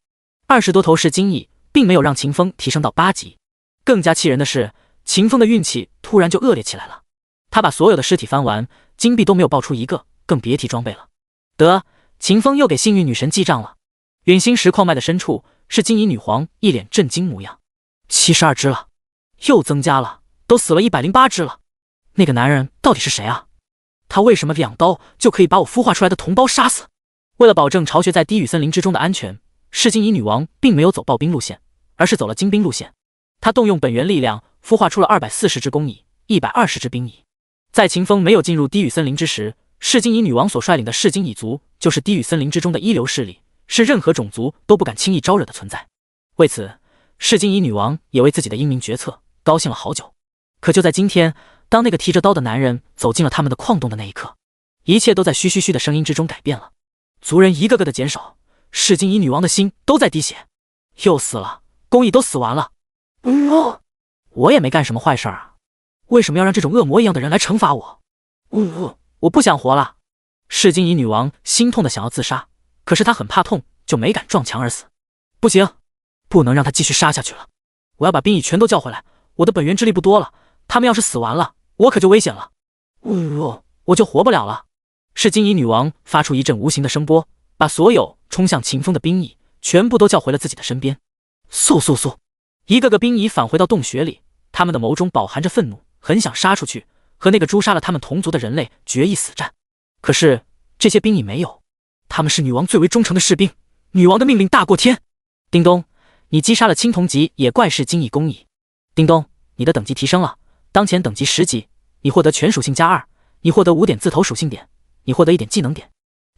20多头噬金蚁并没有让秦风提升到8级。更加气人的是，秦风的运气突然就恶劣起来了。他把所有的尸体翻完，金币都没有爆出一个，更别提装备了。得，秦风又给幸运女神记账了。陨星石矿脉的深处，是金蚁女皇一脸震惊模样。72只了，又增加了，都死了108只了。那个男人到底是谁啊？他为什么2刀就可以把我孵化出来的同胞杀死？为了保证巢穴在低语森林之中的安全，噬金蚁女王并没有走暴兵路线，而是走了精兵路线。她动用本源力量孵化出了240只工蚁，120只兵蚁。在秦风没有进入低语森林之时，噬金蚁女王所率领的噬金蚁族就是低语森林之中的一流势力，是任何种族都不敢轻易招惹的存在。为此，噬金蚁女王也为自己的英明决策高兴了好久。可就在今天，当那个提着刀的男人走进了他们的矿洞的那一刻，一切都在嘘嘘嘘的声音之中改变了。族人一个个的减少，噬金蚁女王的心都在滴血。又死了，工蚁都死完了。我也没干什么坏事啊，为什么要让这种恶魔一样的人来惩罚我？我不想活了。噬金蚁女王心痛的想要自杀，可是她很怕痛，就没敢撞墙而死。不行，不能让她继续杀下去了。我要把兵蚁全都叫回来，我的本源之力不多了，他们要是死完了，我可就危险了。我就活不了了。噬金蚁女王发出一阵无形的声波，把所有冲向秦风的兵蚁全部都叫回了自己的身边。嗖，一个个兵蚁返回到洞穴里，他们的眸中饱含着愤怒，很想杀出去，和那个诛杀了他们同族的人类决一死战。可是这些兵蚁没有，他们是女王最为忠诚的士兵，女王的命令大过天。叮咚，你击杀了青铜级野怪噬金蚁工蚁。叮咚，你的等级提升了，当前等级10级，你获得全属性+2，你获得5点自投属性点，你获得1点技能点。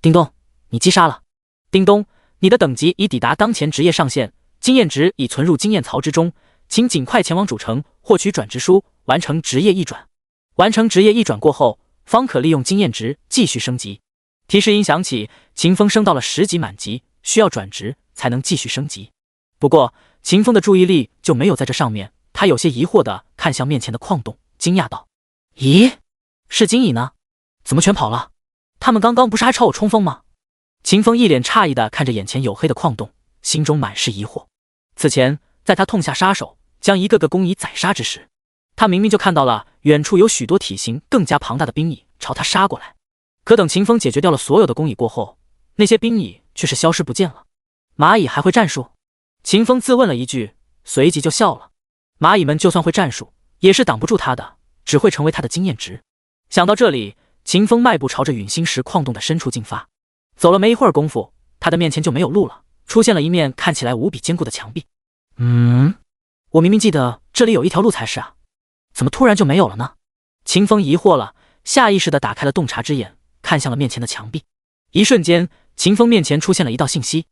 叮咚，你击杀了。叮咚，你的等级已抵达当前职业上限，经验值已存入经验槽之中，请尽快前往主城获取转职书，完成职业一转。完成职业一转过后，方可利用经验值继续升级。提示音响起，秦风升到了10级满级，需要转职才能继续升级。不过秦风的注意力就没有在这上面，他有些疑惑地看向面前的矿洞，惊讶道：咦，噬金蚁呢？怎么全跑了？他们刚刚不是还朝我冲锋吗？秦风一脸诧异地看着眼前黝黑的矿洞，心中满是疑惑。此前在他痛下杀手，将一个个工蚁宰杀之时，他明明就看到了远处有许多体型更加庞大的兵蚁朝他杀过来。可等秦风解决掉了所有的工蚁过后，那些兵蚁却是消失不见了。蚂蚁还会战术？秦风自问了一句，随即就笑了。蚂蚁们就算会战术，也是挡不住他的，只会成为他的经验值。想到这里，秦风迈步朝着陨星石矿洞的深处进发。走了没一会儿功夫，他的面前就没有路了，出现了一面看起来无比坚固的墙壁。我明明记得这里有一条路才是啊，怎么突然就没有了呢？秦风疑惑了，下意识地打开了洞察之眼，看向了面前的墙壁。一瞬间，秦风面前出现了一道信息：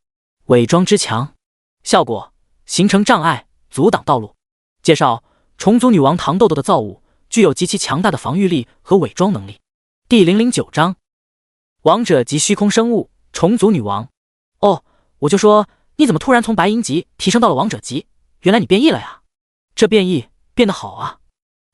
伪装之墙，效果形成障碍，阻挡道路。介绍：虫族女王糖豆豆的造物具有极其强大的防御力和伪装能力。第009章，王者级虚空生物虫族女王。哦，我就说你怎么突然从白银级提升到了王者级，原来你变异了呀，这变异变得好啊。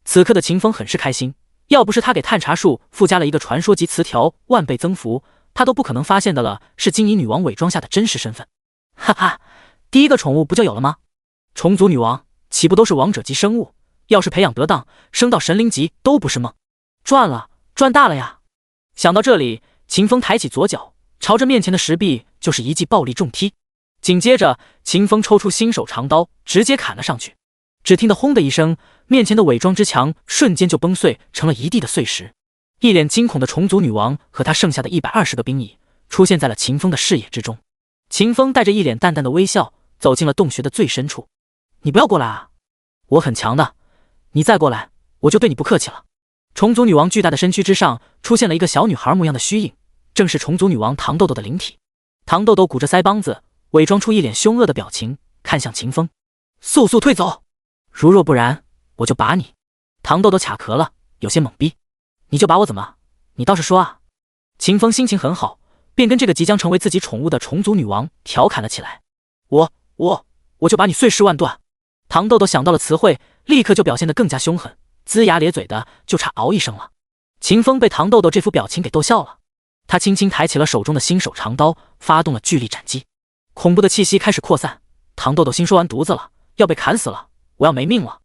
此刻的秦风很是开心，要不是他给探查术附加了一个传说级词条万倍增幅，他都不可能发现的了是金蚁女王伪装下的真实身份。哈哈，第一个宠物不就有了吗？虫族女王岂不都是王者级生物？要是培养得当，升到神灵级都不是梦。赚了，赚大了呀！想到这里，秦风抬起左脚，朝着面前的石壁就是一记暴力重踢。紧接着，秦风抽出新手长刀，直接砍了上去。只听得轰的一声，面前的伪装之墙瞬间就崩碎，成了一地的碎石。一脸惊恐的虫族女王和她剩下的120个兵蚁出现在了秦风的视野之中。秦风带着一脸淡淡的微笑走进了洞穴的最深处。你不要过来啊，我很强的，你再过来我就对你不客气了。虫族女王巨大的身躯之上出现了一个小女孩模样的虚影，正是虫族女王糖豆豆的灵体。糖豆豆鼓着腮帮子，伪装出一脸凶恶的表情，看向秦风：速速退走，如若不然我就把你。糖豆豆卡壳了，有些懵逼。你就把我怎么？你倒是说啊。秦风心情很好，便跟这个即将成为自己宠物的虫族女王调侃了起来：我就把你碎尸万段。糖豆豆想到了词汇，立刻就表现得更加凶狠，龇牙咧嘴的，就差嗷一声了。秦风被糖豆豆这副表情给逗笑了，他轻轻抬起了手中的新手长刀，发动了巨力斩击。恐怖的气息开始扩散，糖豆豆心说完犊子了，要被砍死了，我要没命了。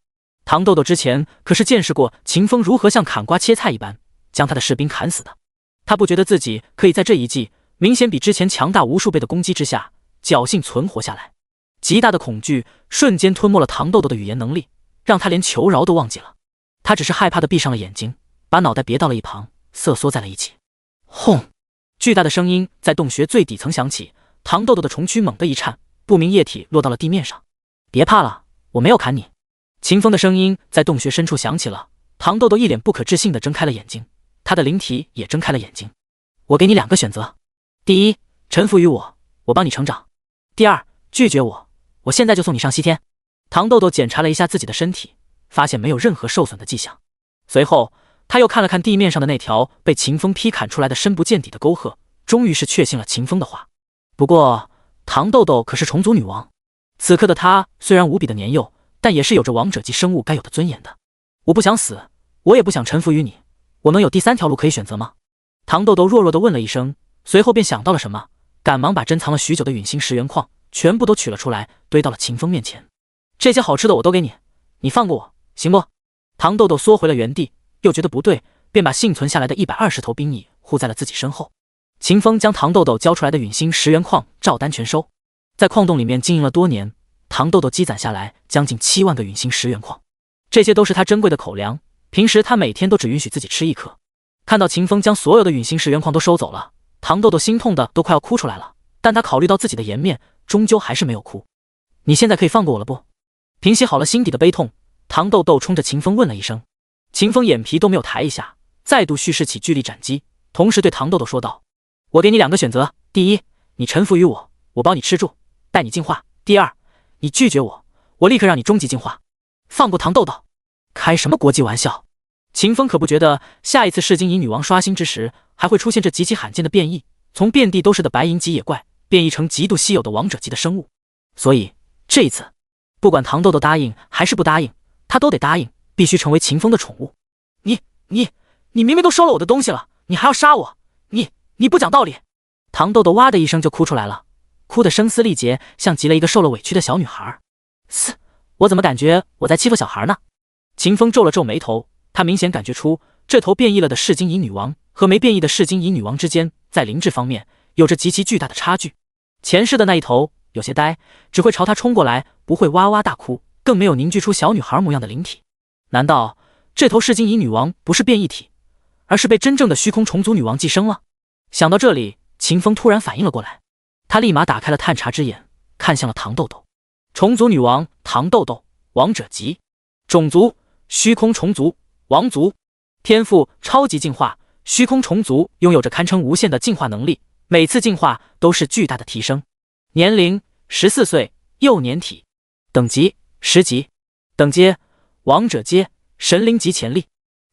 糖豆豆之前可是见识过秦风如何像砍瓜切菜一般将他的士兵砍死的，他不觉得自己可以在这一击明显比之前强大无数倍的攻击之下侥幸存活下来。极大的恐惧瞬间吞没了糖豆豆的语言能力，让他连求饶都忘记了。他只是害怕的闭上了眼睛，把脑袋别到了一旁，瑟缩在了一起。轰！巨大的声音在洞穴最底层响起，糖豆豆的虫躯猛地一颤，不明液体落到了地面上。别怕了，我没有砍你。秦风的声音在洞穴深处响起了，糖豆豆一脸不可置信地睁开了眼睛，他的灵体也睁开了眼睛。我给你2个选择：第一，臣服于我，我帮你成长；第二，拒绝我，我现在就送你上西天。唐豆豆检查了一下自己的身体，发现没有任何受损的迹象。随后，他又看了看地面上的那条被秦风劈砍出来的深不见底的沟壑，终于是确信了秦风的话。不过，唐豆豆可是虫族女王，此刻的她虽然无比的年幼，但也是有着王者级生物该有的尊严的。我不想死，我也不想臣服于你，我能有第3条路可以选择吗？唐豆豆弱弱地问了一声，随后便想到了什么，赶忙把珍藏了许久的陨星石原矿全部都取了出来，堆到了秦风面前。这些好吃的我都给你，你放过我，行不？唐豆豆缩回了原地，又觉得不对，便把幸存下来的120头兵蚁护在了自己身后。秦风将唐豆豆交出来的陨星石原矿照单全收，在矿洞里面经营了多年，唐豆豆积攒下来将近7万个陨星石原矿，这些都是他珍贵的口粮，平时他每天都只允许自己吃1颗。看到秦风将所有的陨星石原矿都收走了，唐豆豆心痛的都快要哭出来了，但他考虑到自己的颜面，终究还是没有哭。你现在可以放过我了不？平息好了心底的悲痛，唐豆豆冲着秦风问了一声。秦风眼皮都没有抬一下，再度蓄势起巨力斩击，同时对唐豆豆说道：我给你2个选择，第一，你臣服于我，我帮你吃住，带你进化；第二，你拒绝我，我立刻让你终极进化。放过唐豆豆？开什么国际玩笑？秦风可不觉得下一次噬金蚁女王刷新之时还会出现这极其罕见的变异，从遍地都是的白银级野怪变异成极度稀有的王者级的生物，所以这一次不管唐豆豆答应还是不答应，他都得答应，必须成为秦风的宠物。你明明都收了我的东西了，你还要杀我？你不讲道理！唐豆豆哇的一声就哭出来了，哭得声嘶力竭，像极了一个受了委屈的小女孩。我怎么感觉我在欺负小孩呢？秦风皱了皱眉头，他明显感觉出这头变异了的噬金蚁女王和没变异的噬金蚁女王之间在灵智方面有着极其巨大的差距。前世的那一头有些呆，只会朝他冲过来，不会哇哇大哭，更没有凝聚出小女孩模样的灵体。难道这头噬金蚁女王不是变异体，而是被真正的虚空虫族女王寄生了？想到这里，秦风突然反应了过来，他立马打开了探查之眼，看向了唐豆豆。虫族女王唐豆豆，王者级，种族虚空虫族，王族，天赋超级进化，虚空虫族拥有着堪称无限的进化能力，每次进化都是巨大的提升。年龄14岁，幼年体，等级10级，等阶王者阶，神灵级潜力，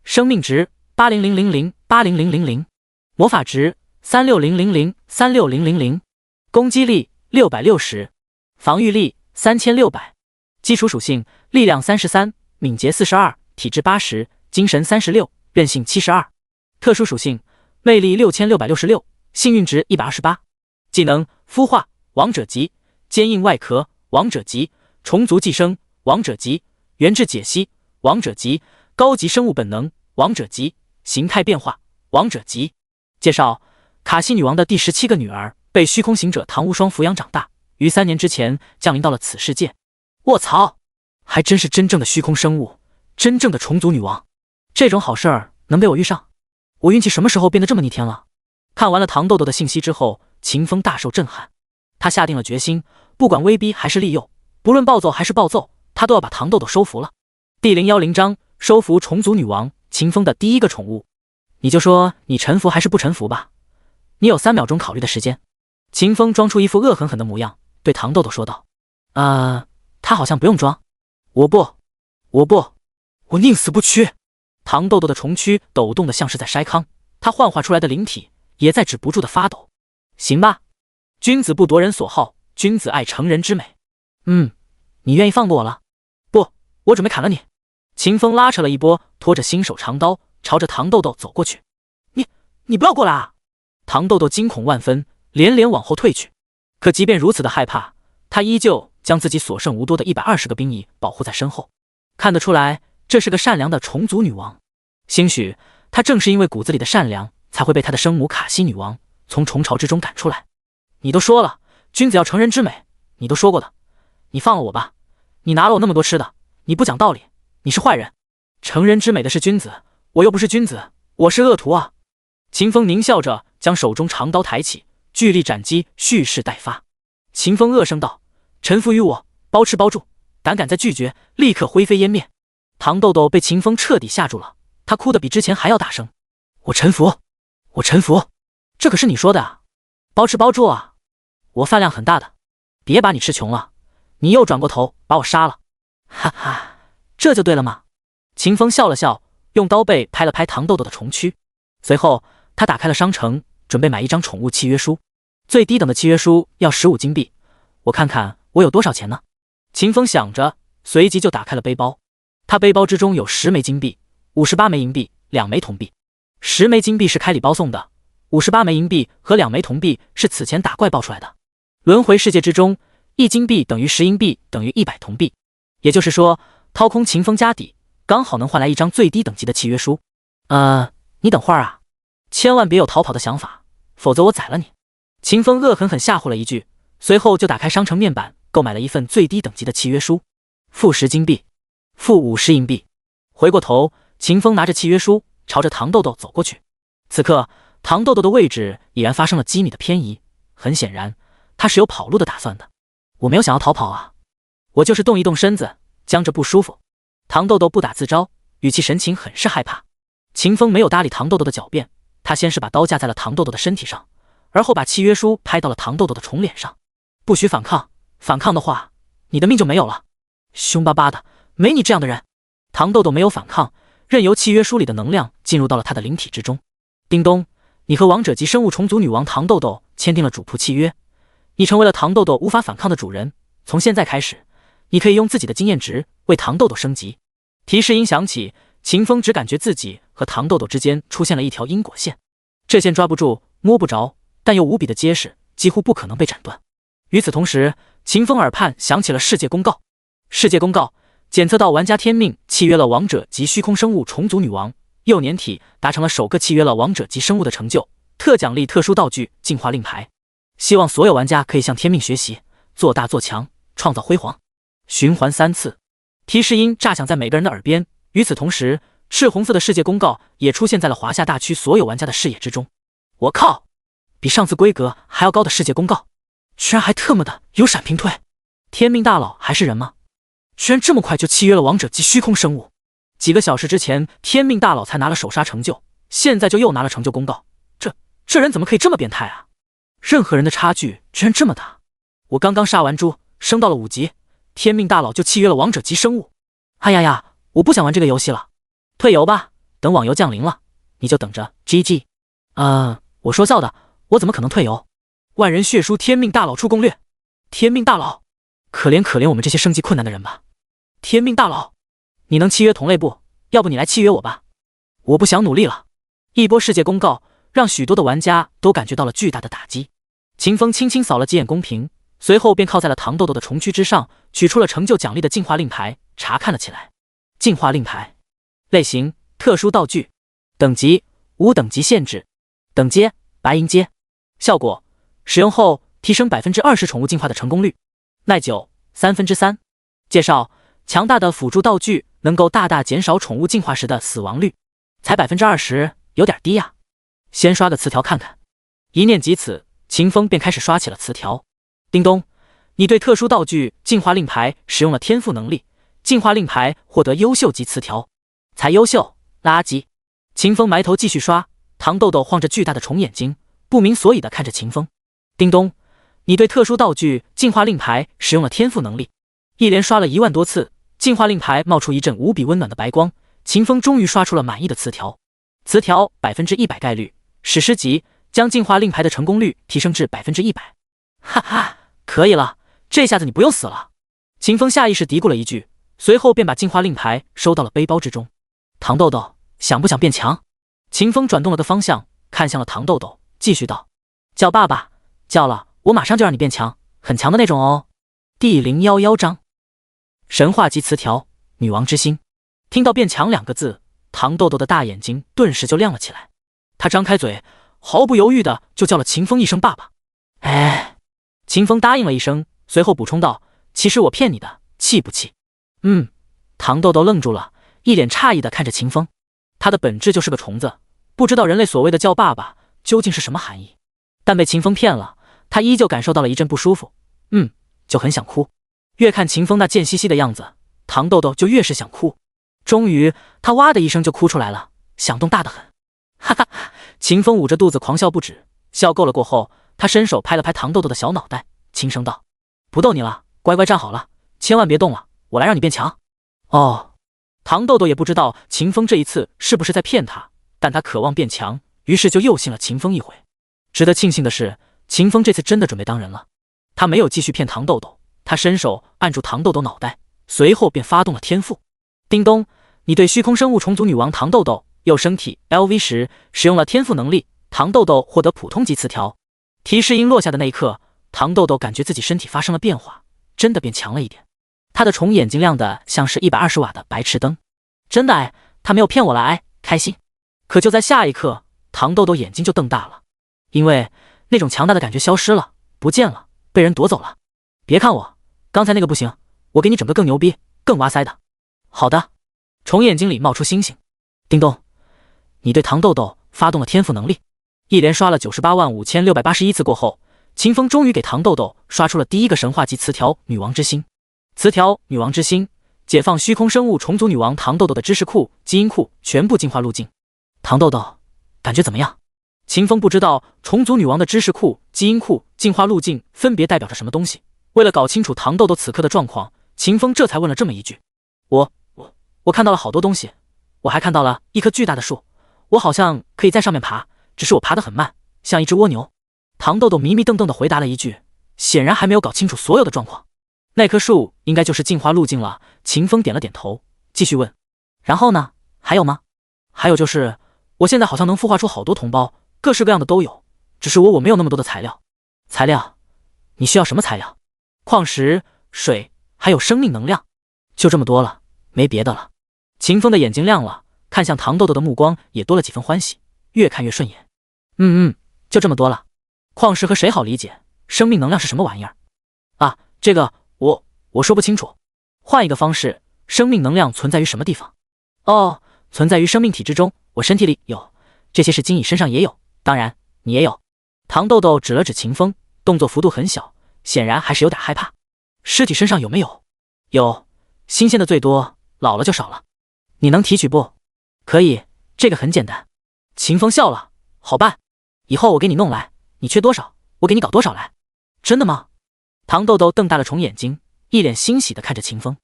生命值80000，80000，魔法值36000，36000，攻击力660，防御力3600，基础属性力量33，敏捷42，体质80，精神36，韧性72，特殊属性魅力6666，幸运值128，技能孵化王者级，坚硬外壳王者级，虫族寄生王者级，原质解析王者级，高级生物本能王者级，形态变化王者级。介绍：卡西女王的第17个女儿被虚空行者唐无双抚养长大，于3年之前降临到了此世界。卧槽，还真是真正的虚空生物，真正的虫族女王。这种好事儿能被我遇上？我运气什么时候变得这么逆天了？看完了唐豆豆的信息之后，秦风大受震撼。他下定了决心，不管威逼还是利诱，不论暴揍还是暴揍，他都要把唐豆豆收服了。第010章收服虫族女王，秦风的第1个宠物。你就说你臣服还是不臣服吧，你有3秒钟考虑的时间。秦风装出一副恶狠狠的模样，对唐豆豆说道：他好像不用装。我不，我宁死不屈。唐豆豆的虫躯抖动的像是在筛糠，他幻化出来的灵体也在止不住的发抖。行吧，君子不夺人所好，君子爱成人之美。你愿意放过我了？不，我准备砍了你。秦风拉扯了一波，拖着新手长刀朝着唐豆豆走过去。你不要过来啊！唐豆豆惊恐万分，连连往后退去。可即便如此的害怕，他依旧将自己所剩无多的120个兵蚁保护在身后。看得出来，这是个善良的虫族女王。兴许她正是因为骨子里的善良，才会被她的生母卡西女王从虫巢之中赶出来。你都说了，君子要成人之美，你都说过的。你放了我吧，你拿了我那么多吃的，你不讲道理，你是坏人。成人之美的是君子，我又不是君子，我是恶徒啊！秦风狞笑着将手中长刀抬起，巨力斩击蓄势待发。秦风恶声道：臣服于我，包吃包住，胆敢再拒绝，立刻灰飞烟灭。唐豆豆被秦风彻底吓住了，他哭得比之前还要大声。我臣服，我臣服。这可是你说的啊，包吃包住啊，我饭量很大的，别把你吃穷了，你又转过头把我杀了。哈哈，这就对了嘛。秦风笑了笑，用刀背拍了拍糖豆豆的虫躯，随后他打开了商城，准备买一张宠物契约书。最低等的契约书要15金币，我看看我有多少钱呢？秦风想着，随即就打开了背包。他背包之中有10枚金币、58枚银币、2枚铜币。10枚金币是开礼包送的，58枚银币和2枚铜币是此前打怪爆出来的。轮回世界之中，1金币等于10银币等于100铜币，也就是说，掏空秦风家底，刚好能换来一张最低等级的契约书。你等会儿啊，千万别有逃跑的想法，否则我宰了你。秦风恶狠狠吓唬了一句，随后就打开商城面板，购买了一份最低等级的契约书，付10金币，付50银币。回过头，秦风拿着契约书朝着糖豆豆走过去。此刻，糖豆豆的位置已然发生了几米的偏移，很显然，他是有跑路的打算的。我没有想要逃跑啊，我就是动一动身子，僵着不舒服。糖豆豆不打自招，语气神情很是害怕。秦风没有搭理糖豆豆的狡辩，他先是把刀架在了糖豆豆的身体上，而后把契约书拍到了糖豆豆的虫脸上。不许反抗，反抗的话，你的命就没有了。凶巴巴的，没你这样的人。糖豆豆没有反抗，任由契约书里的能量进入到了他的灵体之中。叮咚，你和王者级生物虫族女王糖豆豆签订了主仆契约，你成为了糖豆豆无法反抗的主人。从现在开始，你可以用自己的经验值为糖豆豆升级。提示音响起，秦风只感觉自己和糖豆豆之间出现了一条因果线，这线抓不住，摸不着，但又无比的结实，几乎不可能被斩断。与此同时，秦风耳畔响起了世界公告。世界公告，检测到玩家天命契约了王者级虚空生物虫族女王，幼年体达成了首个契约了王者级生物的成就，特奖励特殊道具进化令牌。希望所有玩家可以向天命学习，做大做强，创造辉煌。循环3次，提示音炸响在每个人的耳边。与此同时，赤红色的世界公告也出现在了华夏大区所有玩家的视野之中。我靠，比上次规格还要高的世界公告，居然还特么的有闪屏退！天命大佬还是人吗？居然这么快就契约了王者级虚空生物！几个小时之前，天命大佬才拿了首杀成就，现在就又拿了成就公告，这人怎么可以这么变态啊？任何人的差距居然这么大！我刚刚杀完猪，升到了5级，天命大佬就契约了王者级生物。哎呀呀，我不想玩这个游戏了，退游吧，等网游降临了，你就等着 GG。我说笑的，我怎么可能退游？万人血书天命大佬出攻略，天命大佬，可怜可怜我们这些升级困难的人吧。天命大佬，你能契约同类不？要不你来契约我吧，我不想努力了。一波世界公告让许多的玩家都感觉到了巨大的打击。秦风轻轻扫了几眼公屏，随后便靠在了糖豆豆的虫躯之上，取出了成就奖励的进化令牌，查看了起来。进化令牌，类型特殊道具，等级无等级限制，等阶白银阶，效果使用后提升 20% 宠物进化的成功率，耐久3%。介绍：强大的辅助道具能够大大减少宠物进化时的死亡率，才 20%， 有点低呀。先刷个词条看看。一念及此，秦风便开始刷起了词条。叮咚，你对特殊道具进化令牌使用了天赋能力，进化令牌获得优秀级词条。才优秀，垃圾。秦风埋头继续刷，糖豆豆晃着巨大的虫眼睛，不明所以地看着秦风。叮咚，你对特殊道具进化令牌使用了天赋能力。一连刷了1万多次，进化令牌冒出一阵无比温暖的白光，秦风终于刷出了满意的词条。词条100%概率，史诗级，将进化令牌的成功率提升至100%。哈哈，可以了，这下子你不用死了。秦风下意识嘀咕了一句，随后便把进化令牌收到了背包之中。糖豆豆，想不想变强？秦风转动了个方向，看向了糖豆豆，继续道：叫爸爸，叫了，我马上就让你变强，很强的那种哦。第011章神话级词条，女王之心。听到变强2个字，糖豆豆的大眼睛顿时就亮了起来，他张开嘴，毫不犹豫的就叫了秦风一声爸爸。哎，秦风答应了一声，随后补充道：其实我骗你的，气不气？糖豆豆愣住了，一脸诧异的看着秦风。他的本质就是个虫子，不知道人类所谓的叫爸爸究竟是什么含义，但被秦风骗了，他依旧感受到了一阵不舒服，就很想哭。越看秦风那贱兮兮的样子，糖豆豆就越是想哭。终于，他哇的一声就哭出来了，响动大得很。哈哈，秦风捂着肚子狂笑不止，笑够了过后，他伸手拍了拍糖豆豆的小脑袋，轻声道：“不逗你了，乖乖站好了，千万别动了，我来让你变强。”哦，糖豆豆也不知道秦风这一次是不是在骗他，但他渴望变强，于是就又信了秦风一回。值得庆幸的是，秦风这次真的准备当人了。他没有继续骗糖豆豆，他伸手按住糖豆豆脑袋，随后便发动了天赋。叮咚，你对虚空生物虫族女王糖豆豆右升体 LV 时使用了天赋能力，糖豆豆获得普通级词条。提示音落下的那一刻，糖豆豆感觉自己身体发生了变化，真的变强了一点。他的虫眼睛亮的像是120瓦的白炽灯。真的哎，他没有骗我了哎，开心。可就在下一刻，糖豆豆眼睛就瞪大了，因为那种强大的感觉消失了，不见了，被人夺走了。别看我，刚才那个不行，我给你整个更牛逼、更哇塞的。好的。虫眼睛里冒出星星。叮咚，你对糖豆豆发动了天赋能力。一连刷了985681次过后，秦风终于给糖豆豆刷出了第一个神话级词条女王之心。词条女王之心，解放虚空生物虫族女王糖豆豆的知识库、基因库全部进化路径。糖豆豆，感觉怎么样？秦风不知道虫族女王的知识库、基因库、进化路径分别代表着什么东西。为了搞清楚糖豆豆此刻的状况，秦风这才问了这么一句：我看到了好多东西，我还看到了一棵巨大的树，我好像可以在上面爬，只是我爬得很慢，像一只蜗牛。糖豆豆迷迷瞪瞪地回答了一句，显然还没有搞清楚所有的状况。那棵树应该就是进化路径了。秦风点了点头，继续问：然后呢？还有吗？还有就是，我现在好像能孵化出好多同胞，各式各样的都有，只是我没有那么多的材料。材料？你需要什么材料？矿石、水，还有生命能量，就这么多了，没别的了。秦风的眼睛亮了，看向糖豆豆的目光也多了几分欢喜，越看越顺眼。就这么多了。矿石和水好理解，生命能量是什么玩意儿？啊，这个我说不清楚。换一个方式，生命能量存在于什么地方？哦，存在于生命体之中，我身体里有。这些是金蚁身上也有，当然你也有。糖豆豆指了指秦风，动作幅度很小，显然还是有点害怕。尸体身上有没有？有，新鲜的最多，老了就少了。你能提取不？可以，这个很简单。秦风笑了，好办，以后我给你弄来，你缺多少，我给你搞多少来。真的吗？糖豆豆瞪大了虫眼睛，一脸欣喜地看着秦风。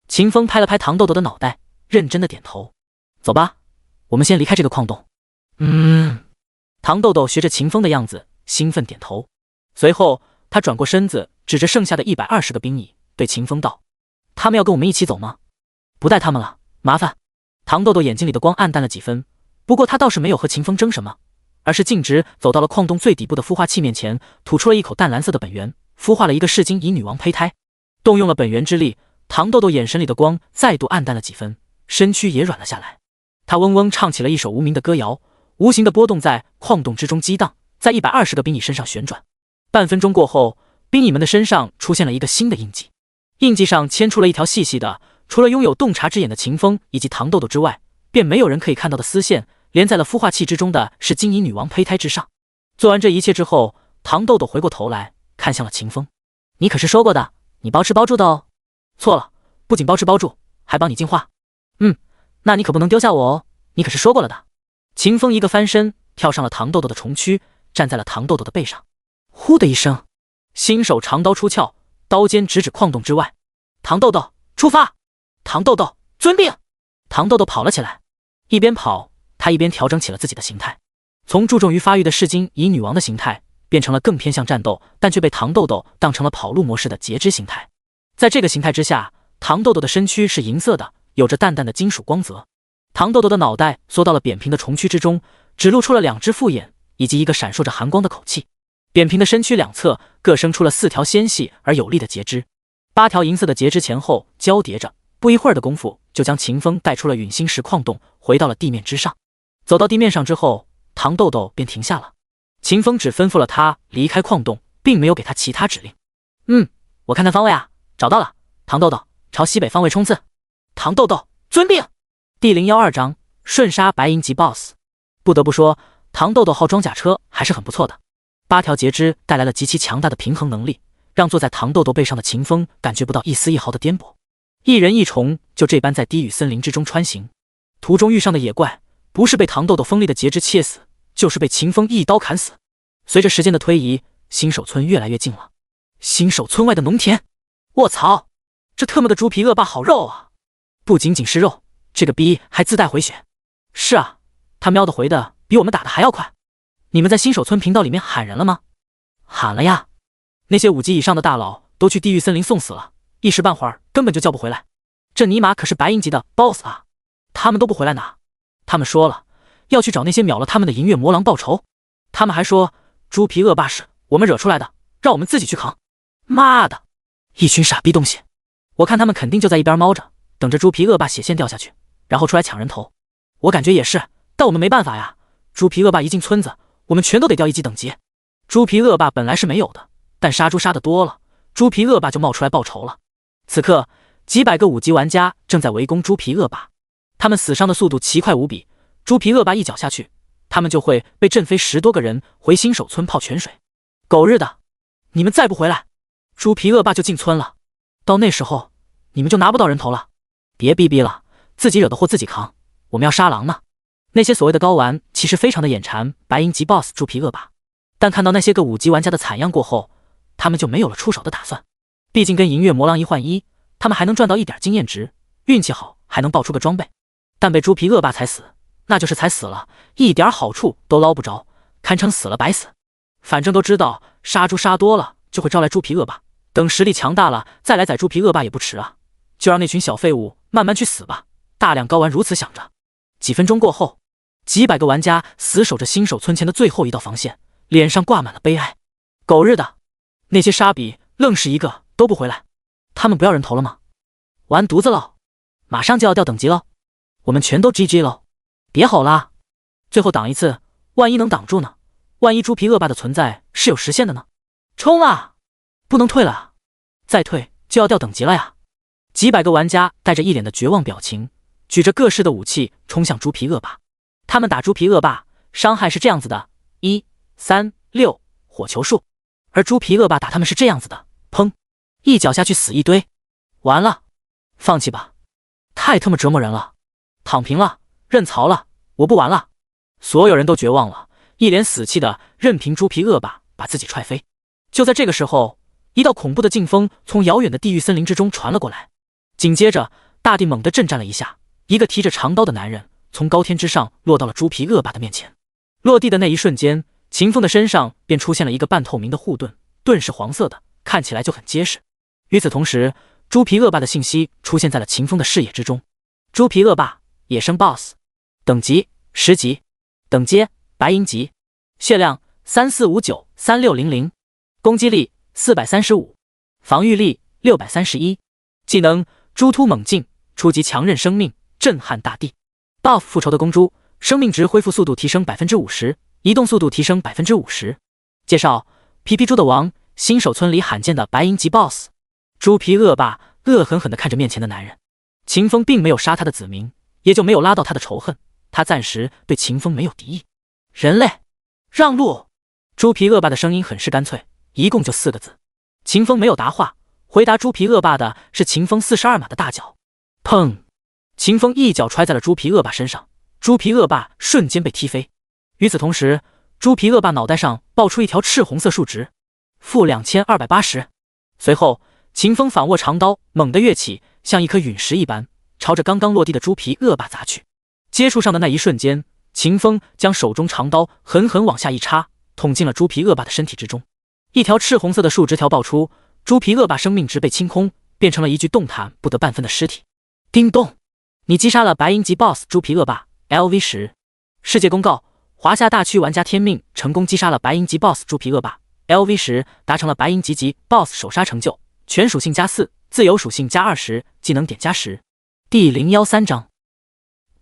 秦风拍了拍糖豆豆的脑袋，认真的点头。走吧，我们先离开这个矿洞。糖豆豆学着秦风的样子，兴奋点头。随后他转过身子，指着剩下的120个兵蚁，对秦风道：他们要跟我们一起走吗？不带他们了，麻烦。糖豆豆眼睛里的光暗淡了几分，不过他倒是没有和秦风争什么，而是径直走到了矿洞最底部的孵化器面前，吐出了一口淡蓝色的本源，孵化了一个噬金蚁女王胚胎。动用了本源之力，糖豆豆眼神里的光再度暗淡了几分，身躯也软了下来。他嗡嗡唱起了一首无名的歌谣，无形的波动在矿洞之中激荡，在120个兵蚁身上旋转。半分钟过后，兵蚁们的身上出现了一个新的印记，印记上牵出了一条细细的，除了拥有洞察之眼的秦风以及糖豆豆之外，便没有人可以看到的丝线，连在了孵化器之中的是金蚁女王胚胎之上。做完这一切之后，糖豆豆回过头来看向了秦风：你可是说过的，你包吃包住的哦。错了，不仅包吃包住，还帮你进化。那你可不能丢下我哦，你可是说过了的。秦风一个翻身，跳上了糖豆豆的虫躯，站在了糖豆豆的背上。呼的一声，新手长刀出鞘，刀尖直指矿洞之外。糖豆豆出发！糖豆豆遵命！糖豆豆跑了起来，一边跑，他一边调整起了自己的形态，从注重于发育的噬金蚁女王的形态，变成了更偏向战斗，但却被糖豆豆当成了跑路模式的截肢形态。在这个形态之下，糖豆豆的身躯是银色的，有着淡淡的金属光泽。糖豆豆的脑袋缩到了扁平的虫躯之中，只露出了2只复眼以及一个闪烁着寒光的口气。扁平的身躯两侧各生出了4条纤细而有力的节肢，8条银色的节肢前后交叠着，不一会儿的功夫就将秦风带出了陨星石矿洞，回到了地面之上。走到地面上之后，糖豆豆便停下了。秦风只吩咐了他离开矿洞，并没有给他其他指令。我看看方位啊，找到了。糖豆豆朝西北方位冲刺。糖豆豆遵命。第012章瞬杀白银级 BOSS。 不得不说，糖豆豆号装甲车还是很不错的。8条节肢带来了极其强大的平衡能力，让坐在糖豆豆背上的秦风感觉不到一丝一毫的颠簸。一人一虫就这般在低语森林之中穿行，途中遇上的野怪不是被糖豆豆锋利的节肢切死，就是被秦风一刀砍死。随着时间的推移，新手村越来越近了。新手村外的农田，卧槽，这特么的猪皮恶霸好肉啊！不仅仅是肉，这个逼还自带回血。是啊，他喵的回的比我们打的还要快。你们在新手村频道里面喊人了吗？喊了呀。那些5级以上的大佬都去地狱森林送死了，一时半会儿根本就叫不回来。这尼玛可是白银级的 BOSS 啊！他们都不回来拿。他们说了，要去找那些秒了他们的银月魔狼报仇。他们还说，猪皮恶霸是我们惹出来的，让我们自己去扛。妈的，一群傻逼东西！我看他们肯定就在一边猫着，等着猪皮恶霸血线掉下去，然后出来抢人头。我感觉也是，但我们没办法呀。猪皮恶霸一进村子，我们全都得掉1级等级。猪皮恶霸本来是没有的，但杀猪杀的多了，猪皮恶霸就冒出来报仇了。此刻，几百个5级玩家正在围攻猪皮恶霸，他们死伤的速度奇快无比。猪皮恶霸一脚下去，他们就会被震飞10多个人回新手村泡泉水。狗日的，你们再不回来，猪皮恶霸就进村了。到那时候，你们就拿不到人头了。别逼逼了，自己惹的祸自己扛，我们要杀狼呢。那些所谓的高玩其实非常的眼馋白银级 BOSS 猪皮恶霸，但看到那些个5级玩家的惨样过后，他们就没有了出手的打算。毕竟跟银月魔狼1换1，他们还能赚到一点经验值，运气好还能爆出个装备。但被猪皮恶霸踩死，那就是踩死了，一点好处都捞不着，堪称死了白死。反正都知道杀猪杀多了就会招来猪皮恶霸，等实力强大了再来宰猪皮恶霸也不迟啊。就让那群小废物慢慢去死吧。大量高玩如此想着。几分钟过后，几百个玩家死守着新手村前的最后一道防线，脸上挂满了悲哀。狗日的，那些沙比愣是一个都不回来。他们不要人头了吗？完犊子喽，马上就要掉等级喽，我们全都 GG 喽。别吼啦，最后挡一次，万一能挡住呢？万一猪皮恶霸的存在是有实现的呢？冲啊！不能退了啊，再退就要掉等级了呀。几百个玩家带着一脸的绝望表情，举着各式的武器冲向猪皮恶霸。他们打猪皮恶霸伤害是这样子的，1、3、6火球术，而猪皮恶霸打他们是这样子的，砰，一脚下去死一堆。完了，放弃吧，太他妈折磨人了，躺平了，认曹了，我不玩了。所有人都绝望了，一脸死气的任凭猪皮恶霸把自己踹飞。就在这个时候，一道恐怖的劲风从遥远的地狱森林之中传了过来，紧接着大地猛地震颤了一下，一个提着长刀的男人从高天之上落到了猪皮恶霸的面前。落地的那一瞬间，秦风的身上便出现了一个半透明的护盾，盾是黄色的，看起来就很结实。与此同时，猪皮恶霸的信息出现在了秦风的视野之中。猪皮恶霸野生 BOSS， 等级10级，等阶白银级，血量34593600，攻击力435，防御力631，技能猪突猛进，初级强韧生命，震撼大地。buff 复仇的公猪，生命值恢复速度提升 50%， 移动速度提升 50%。 介绍：皮皮猪的王，新手村里罕见的白银级 BOSS。 猪皮恶霸恶狠狠地看着面前的男人，秦风并没有杀他的子民，也就没有拉到他的仇恨，他暂时对秦风没有敌意。人类，让路！猪皮恶霸的声音很是干脆，一共就4个字。秦风没有答话，回答猪皮恶霸的是秦风42码的大脚。砰！秦风一脚踹在了猪皮恶霸身上，猪皮恶霸瞬间被踢飞。与此同时，猪皮恶霸脑袋上爆出一条赤红色数值，负2280。随后，秦风反握长刀，猛地跃起，像一颗陨石一般，朝着刚刚落地的猪皮恶霸砸去。接触上的那一瞬间，秦风将手中长刀狠狠往下一插，捅进了猪皮恶霸的身体之中。一条赤红色的数值条爆出，猪皮恶霸生命值被清空，变成了一具动弹不得半分的尸体。叮咚，你击杀了白银级 BOSS 猪皮恶霸 LV10。世界公告：华夏大区玩家天命成功击杀了白银级 BOSS 猪皮恶霸 LV10，达成了白银级 BOSS 首杀成就，全属性+4，自由属性+20，技能点+10。第013章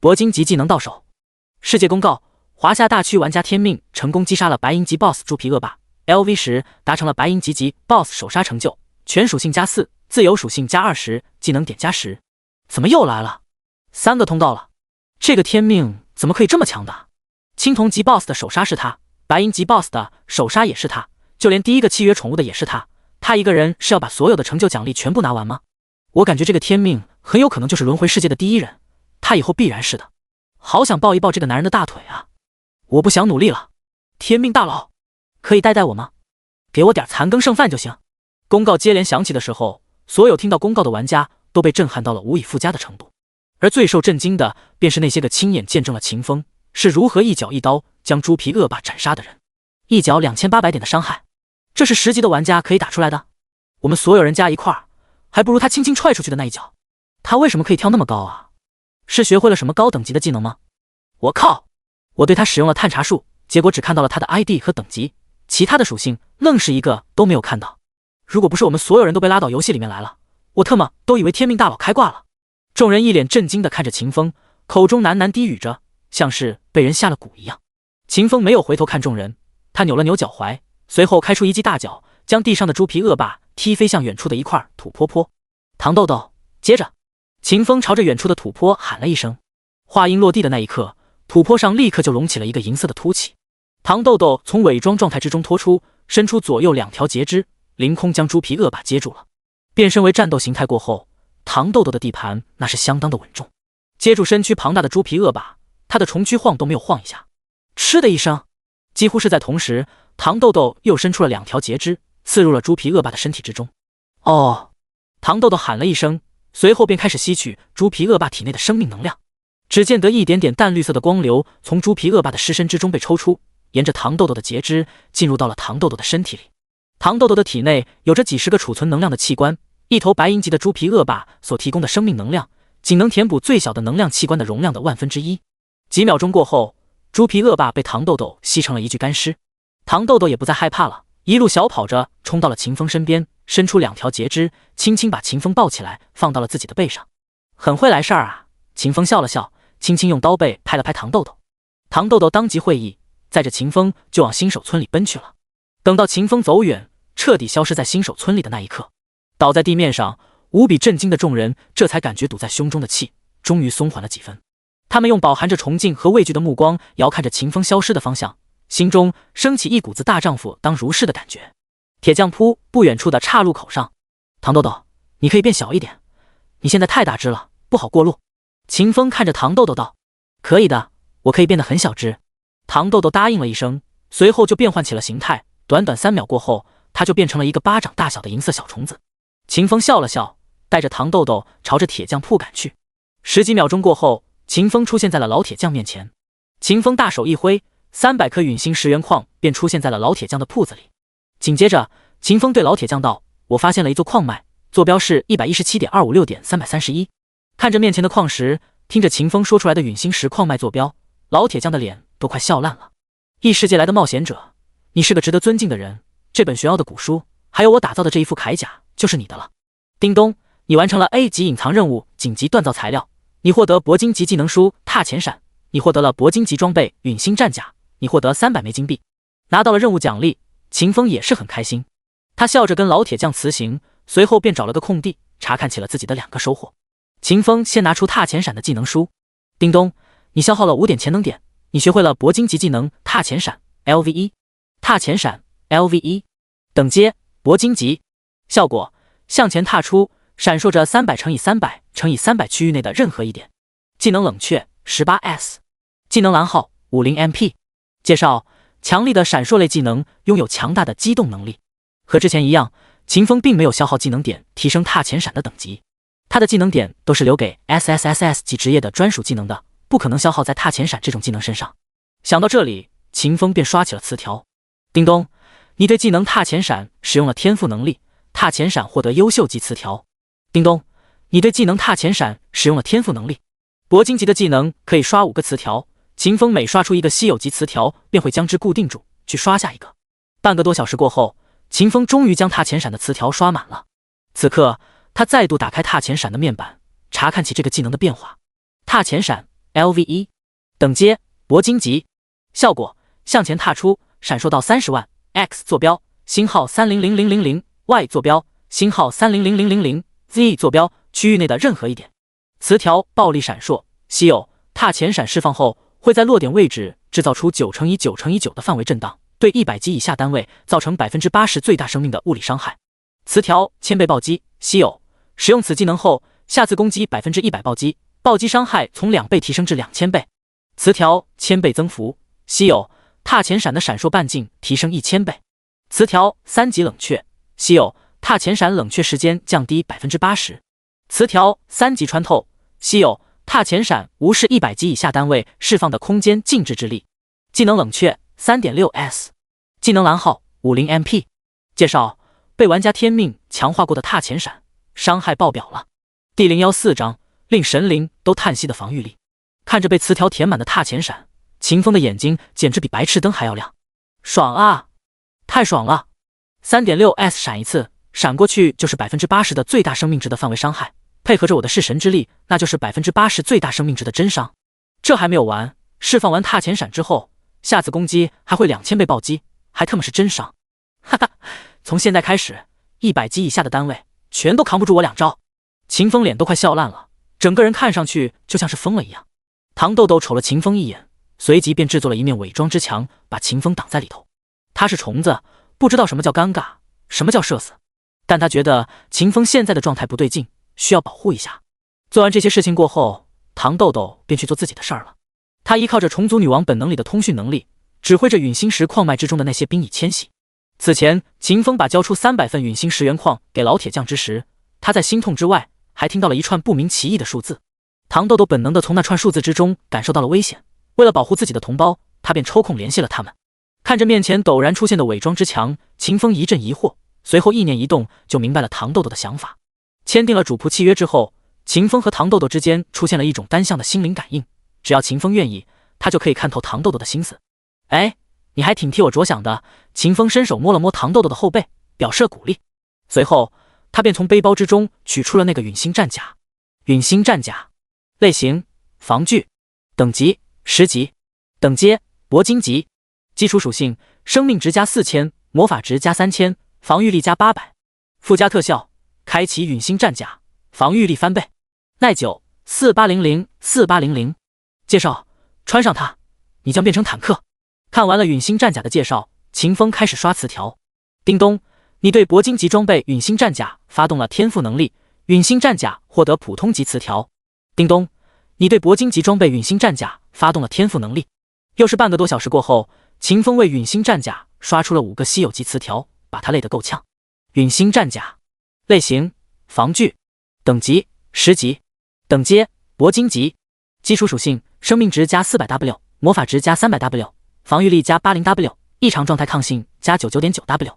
铂金级技能到手。世界公告：华夏大区玩家天命成功击杀了白银级 BOSS 猪皮恶霸 LV10，达成了白银级 BOSS 首杀成就，全属性+4，自由属性+20，技能点+10。怎么又来了？3个通道了，这个天命怎么可以这么强大？青铜级 BOSS 的首杀是他，白银级 BOSS 的首杀也是他，就连第一个契约宠物的也是他。他一个人是要把所有的成就奖励全部拿完吗？我感觉这个天命很有可能就是轮回世界的第一人，他以后必然是的。好想抱一抱这个男人的大腿啊！我不想努力了，天命大佬，可以带带我吗？给我点残羹剩饭就行。公告接连响起的时候，所有听到公告的玩家都被震撼到了无以复加的程度，而最受震惊的便是那些个亲眼见证了秦风是如何一脚一刀将猪皮恶霸斩杀的人。一脚2800点的伤害，这是10级的玩家可以打出来的。我们所有人加一块儿，还不如他轻轻踹出去的那一脚。他为什么可以跳那么高啊？是学会了什么高等级的技能吗？我靠！我对他使用了探查术，结果只看到了他的 ID 和等级，其他的属性愣是一个都没有看到。如果不是我们所有人都被拉到游戏里面来了，我特么都以为天命大佬开挂了。众人一脸震惊地看着秦风，口中喃喃低语着，像是被人下了蛊一样。秦风没有回头看众人，他扭了扭脚踝，随后开出一记大脚，将地上的猪皮恶霸踢飞向远处的一块土坡坡。糖豆豆，接着，秦风朝着远处的土坡喊了一声。话音落地的那一刻，土坡上立刻就隆起了一个银色的凸起。糖豆豆从伪装状态之中脱出，伸出左右2条截肢，凌空将猪皮恶霸接住了。变身为战斗形态过后，糖豆豆的地盘那是相当的稳重。接住身躯庞大的猪皮恶霸，他的重躯晃都没有晃一下。嗤的一声，几乎是在同时，糖豆豆又伸出了2条截肢，刺入了猪皮恶霸的身体之中。哦！糖豆豆喊了一声，随后便开始吸取猪皮恶霸体内的生命能量。只见得一点点淡绿色的光流从猪皮恶霸的尸身之中被抽出，沿着糖豆豆的截肢进入到了糖豆豆的身体里。糖豆豆的体内有着几十个储存能量的器官，一头白银级的猪皮恶霸所提供的生命能量，仅能填补最小的能量器官的容量的1/1000。几秒钟过后，猪皮恶霸被糖豆豆吸成了一具干尸。糖豆豆也不再害怕了，一路小跑着冲到了秦风身边，伸出2条截肢，轻轻把秦风抱起来，放到了自己的背上。很会来事儿啊！秦风笑了笑，轻轻用刀背拍了拍糖豆豆。糖豆豆当即会意，载着秦风就往新手村里奔去了。等到秦风走远，彻底消失在新手村里的那一刻，倒在地面上无比震惊的众人这才感觉堵在胸中的气终于松缓了几分。他们用饱含着崇敬和畏惧的目光遥看着秦风消失的方向，心中升起一股子大丈夫当如是的感觉。铁匠铺不远处的岔路口上，糖豆豆，你可以变小一点，你现在太大只了，不好过路。秦风看着糖豆豆道：可以的，我可以变得很小只。糖豆豆答应了一声，随后就变换起了形态，短短3秒过后，他就变成了一个巴掌大小的银色小虫子。秦风笑了笑，带着糖豆豆朝着铁匠铺赶去。10几秒钟过后，秦风出现在了老铁匠面前。秦风大手一挥，300颗陨星10元矿便出现在了老铁匠的铺子里。紧接着，秦风对老铁匠道：我发现了一座矿脉，坐标是 117.256.331。看着面前的矿石，听着秦风说出来的陨星石矿脉坐标，老铁匠的脸都快笑烂了。异世界来的冒险者，你是个值得尊敬的人，这本玄奥的古书，还有我打造的这一副铠甲，就是你的了。叮咚，你完成了 A 级隐藏任务紧急锻造材料，你获得铂金级技能书踏前闪，你获得了铂金级装备陨星战甲，你获得300枚金币。拿到了任务奖励，秦风也是很开心。他笑着跟老铁匠辞行，随后便找了个空地查看起了自己的2个收获。秦风先拿出踏前闪的技能书，叮咚，你消耗了5点潜能点，你学会了铂金级技能踏前闪 LV1。 踏前闪 LV1， 等阶铂金级，效果向前踏出，闪烁着300×300×300区域内的任何一点。技能冷却 18S， 技能蓝耗 50MP。 介绍：强力的闪烁类技能，拥有强大的机动能力。和之前一样，秦风并没有消耗技能点提升踏前闪的等级，他的技能点都是留给 SSSS 级职业的专属技能的，不可能消耗在踏前闪这种技能身上。想到这里，秦风便刷起了词条。叮咚，你对技能踏前闪使用了天赋能力，踏前闪获得优秀级词条。叮咚，你对技能踏前闪使用了天赋能力，铂金级的技能可以刷5个词条，秦风每刷出一个稀有级词条便会将之固定住，去刷下一个。半个多小时过后，秦风终于将踏前闪的词条刷满了。此刻他再度打开踏前闪的面板，查看起这个技能的变化。踏前闪 LV1， 等阶铂金级，效果向前踏出，闪烁到30万 X 坐标星号300000 Y 坐标星号300000 Z 坐标区域内的任何一点。词条暴力闪烁，稀有，踏前闪释放后会在落点位置制造出9×9×9的范围震荡，对100级以下单位造成80%最大生命的物理伤害。词条千倍暴击，稀有，使用此技能后，下次攻击100%暴击，暴击伤害从2倍提升至2000倍。词条千倍增幅，稀有，踏前闪的闪烁半径提升1000倍。词条3级冷却，稀有，踏前闪冷却时间降低 80%。词条3级穿透，稀有，踏前闪无视100级以下单位释放的空间静置之力。技能冷却 3.6S， 技能蓝耗 50MP。 介绍：被玩家天命强化过的踏前闪，伤害爆表了。第014章，令神灵都叹息的防御力。看着被词条填满的踏前闪，秦风的眼睛简直比白炽灯还要亮。爽啊，太爽了！ 3.6S 闪一次，闪过去就是 80% 的最大生命值的范围伤害，配合着我的弑神之力，那就是 80% 最大生命值的真伤。这还没有完，释放完踏前闪之后，下次攻击还会2000倍暴击，还他妈是真伤。哈哈，从现在开始，100级以下的单位全都扛不住我2招。秦风脸都快笑烂了，整个人看上去就像是疯了一样。唐豆豆瞅了秦风一眼，随即便制作了一面伪装之墙，把秦风挡在里头。他是虫子，不知道什么叫尴尬，什么叫社死，但他觉得秦风现在的状态不对劲，需要保护一下。做完这些事情过后，唐豆豆便去做自己的事儿了。他依靠着虫族女王本能里的通讯能力，指挥着陨星石矿脉之中的那些兵蚁迁徙。此前，秦风把交出300份陨星石原矿给老铁匠之时，他在心痛之外，还听到了一串不明其意的数字。唐豆豆本能的从那串数字之中感受到了危险，为了保护自己的同胞，他便抽空联系了他们。看着面前陡然出现的伪装之墙，秦风一阵疑惑，随后意念一动，就明白了唐豆豆的想法。签订了主仆契约之后，秦风和唐豆豆之间出现了一种单向的心灵感应，只要秦风愿意，他就可以看透唐豆豆的心思。哎，你还挺替我着想的。秦风伸手摸了摸唐豆豆的后背，表示鼓励。随后他便从背包之中取出了那个陨星战甲。陨星战甲类型：防具，等级10级，等阶铂金级，基础属性：生命值加4000，魔法值加3000，防御力加800。附加特效：开启陨星战甲，防御力翻倍，耐久4800。介绍：穿上它，你将变成坦克。看完了陨星战甲的介绍，秦风开始刷词条。叮咚，你对铂金级装备陨星战甲发动了天赋能力，陨星战甲获得普通级词条。叮咚，你对铂金级装备陨星战甲发动了天赋能力。又是半个多小时过后，秦风为陨星战甲刷出了5个稀有级词条，把他累得够呛。陨星战甲类型：防具，等级10级，等阶铂金级，基础属性：生命值加400W， 魔法值加300W， 防御力加80W， 异常状态抗性加99.9W。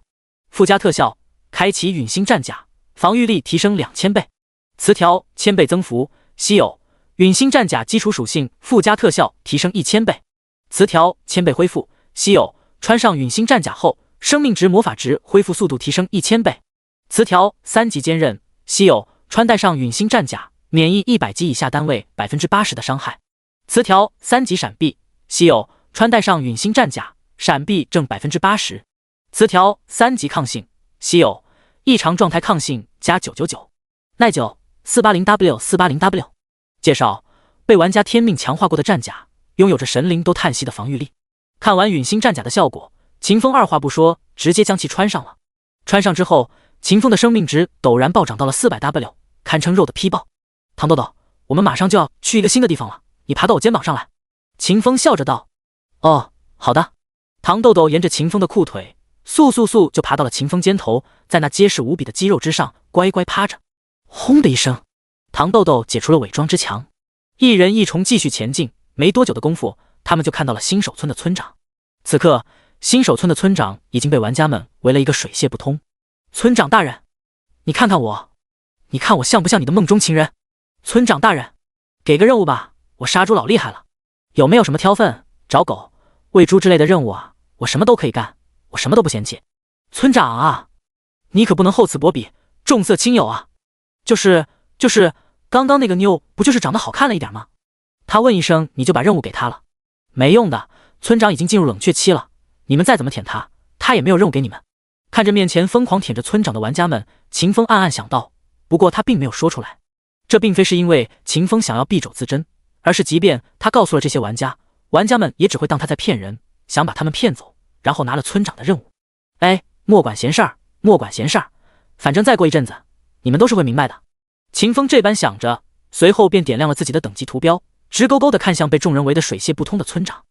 附加特效：开启陨星战甲，防御力提升2000倍。词条1000倍增幅，稀有，陨星战甲基础属性附加特效提升1000倍。词条1000倍恢复，稀有，穿上陨星战甲后，生命值魔法值恢复速度提升1000倍。词条3级坚韧，稀有，穿戴上陨星战甲，免疫100级以下单位 80% 的伤害。词条3级闪避，稀有，穿戴上陨星战甲，闪避正 80%。词条3级抗性，稀有，异常状态抗性加999，耐久 480W。 介绍：被玩家天命强化过的战甲，拥有着神灵都叹息的防御力。看完陨星战甲的效果，秦风二话不说，直接将其穿上了。穿上之后，秦风的生命值陡然暴涨到了 400W， 堪称肉的劈爆。唐豆豆，我们马上就要去一个新的地方了，你爬到我肩膀上来。秦风笑着道。哦，好的。唐豆豆沿着秦风的裤腿速就爬到了秦风肩头，在那结实无比的肌肉之上乖乖趴着。轰的一声，唐豆豆解除了伪装之墙，一人一虫继续前进。没多久的功夫，他们就看到了新手村的村长。此刻，新手村的村长已经被玩家们围了一个水泄不通。村长大人，你看看我，你看我像不像你的梦中情人？村长大人，给个任务吧，我杀猪老厉害了，有没有什么挑粪、找狗、喂猪之类的任务啊？我什么都可以干，我什么都不嫌弃。村长啊，你可不能厚此薄彼，重色轻友啊。就是刚刚那个妞不就是长得好看了一点吗？他问一声你就把任务给他了，没用的，村长已经进入冷却期了，你们再怎么舔他，他也没有任务给你们。看着面前疯狂舔着村长的玩家们，秦风暗暗想到，不过他并没有说出来。这并非是因为秦风想要敝帚自珍，而是即便他告诉了这些玩家，玩家们也只会当他在骗人，想把他们骗走，然后拿了村长的任务。哎，莫管闲事儿，莫管闲事儿，反正再过一阵子，你们都是会明白的。秦风这般想着，随后便点亮了自己的等级图标，直勾勾地看向被众人围得水泄不通的村长。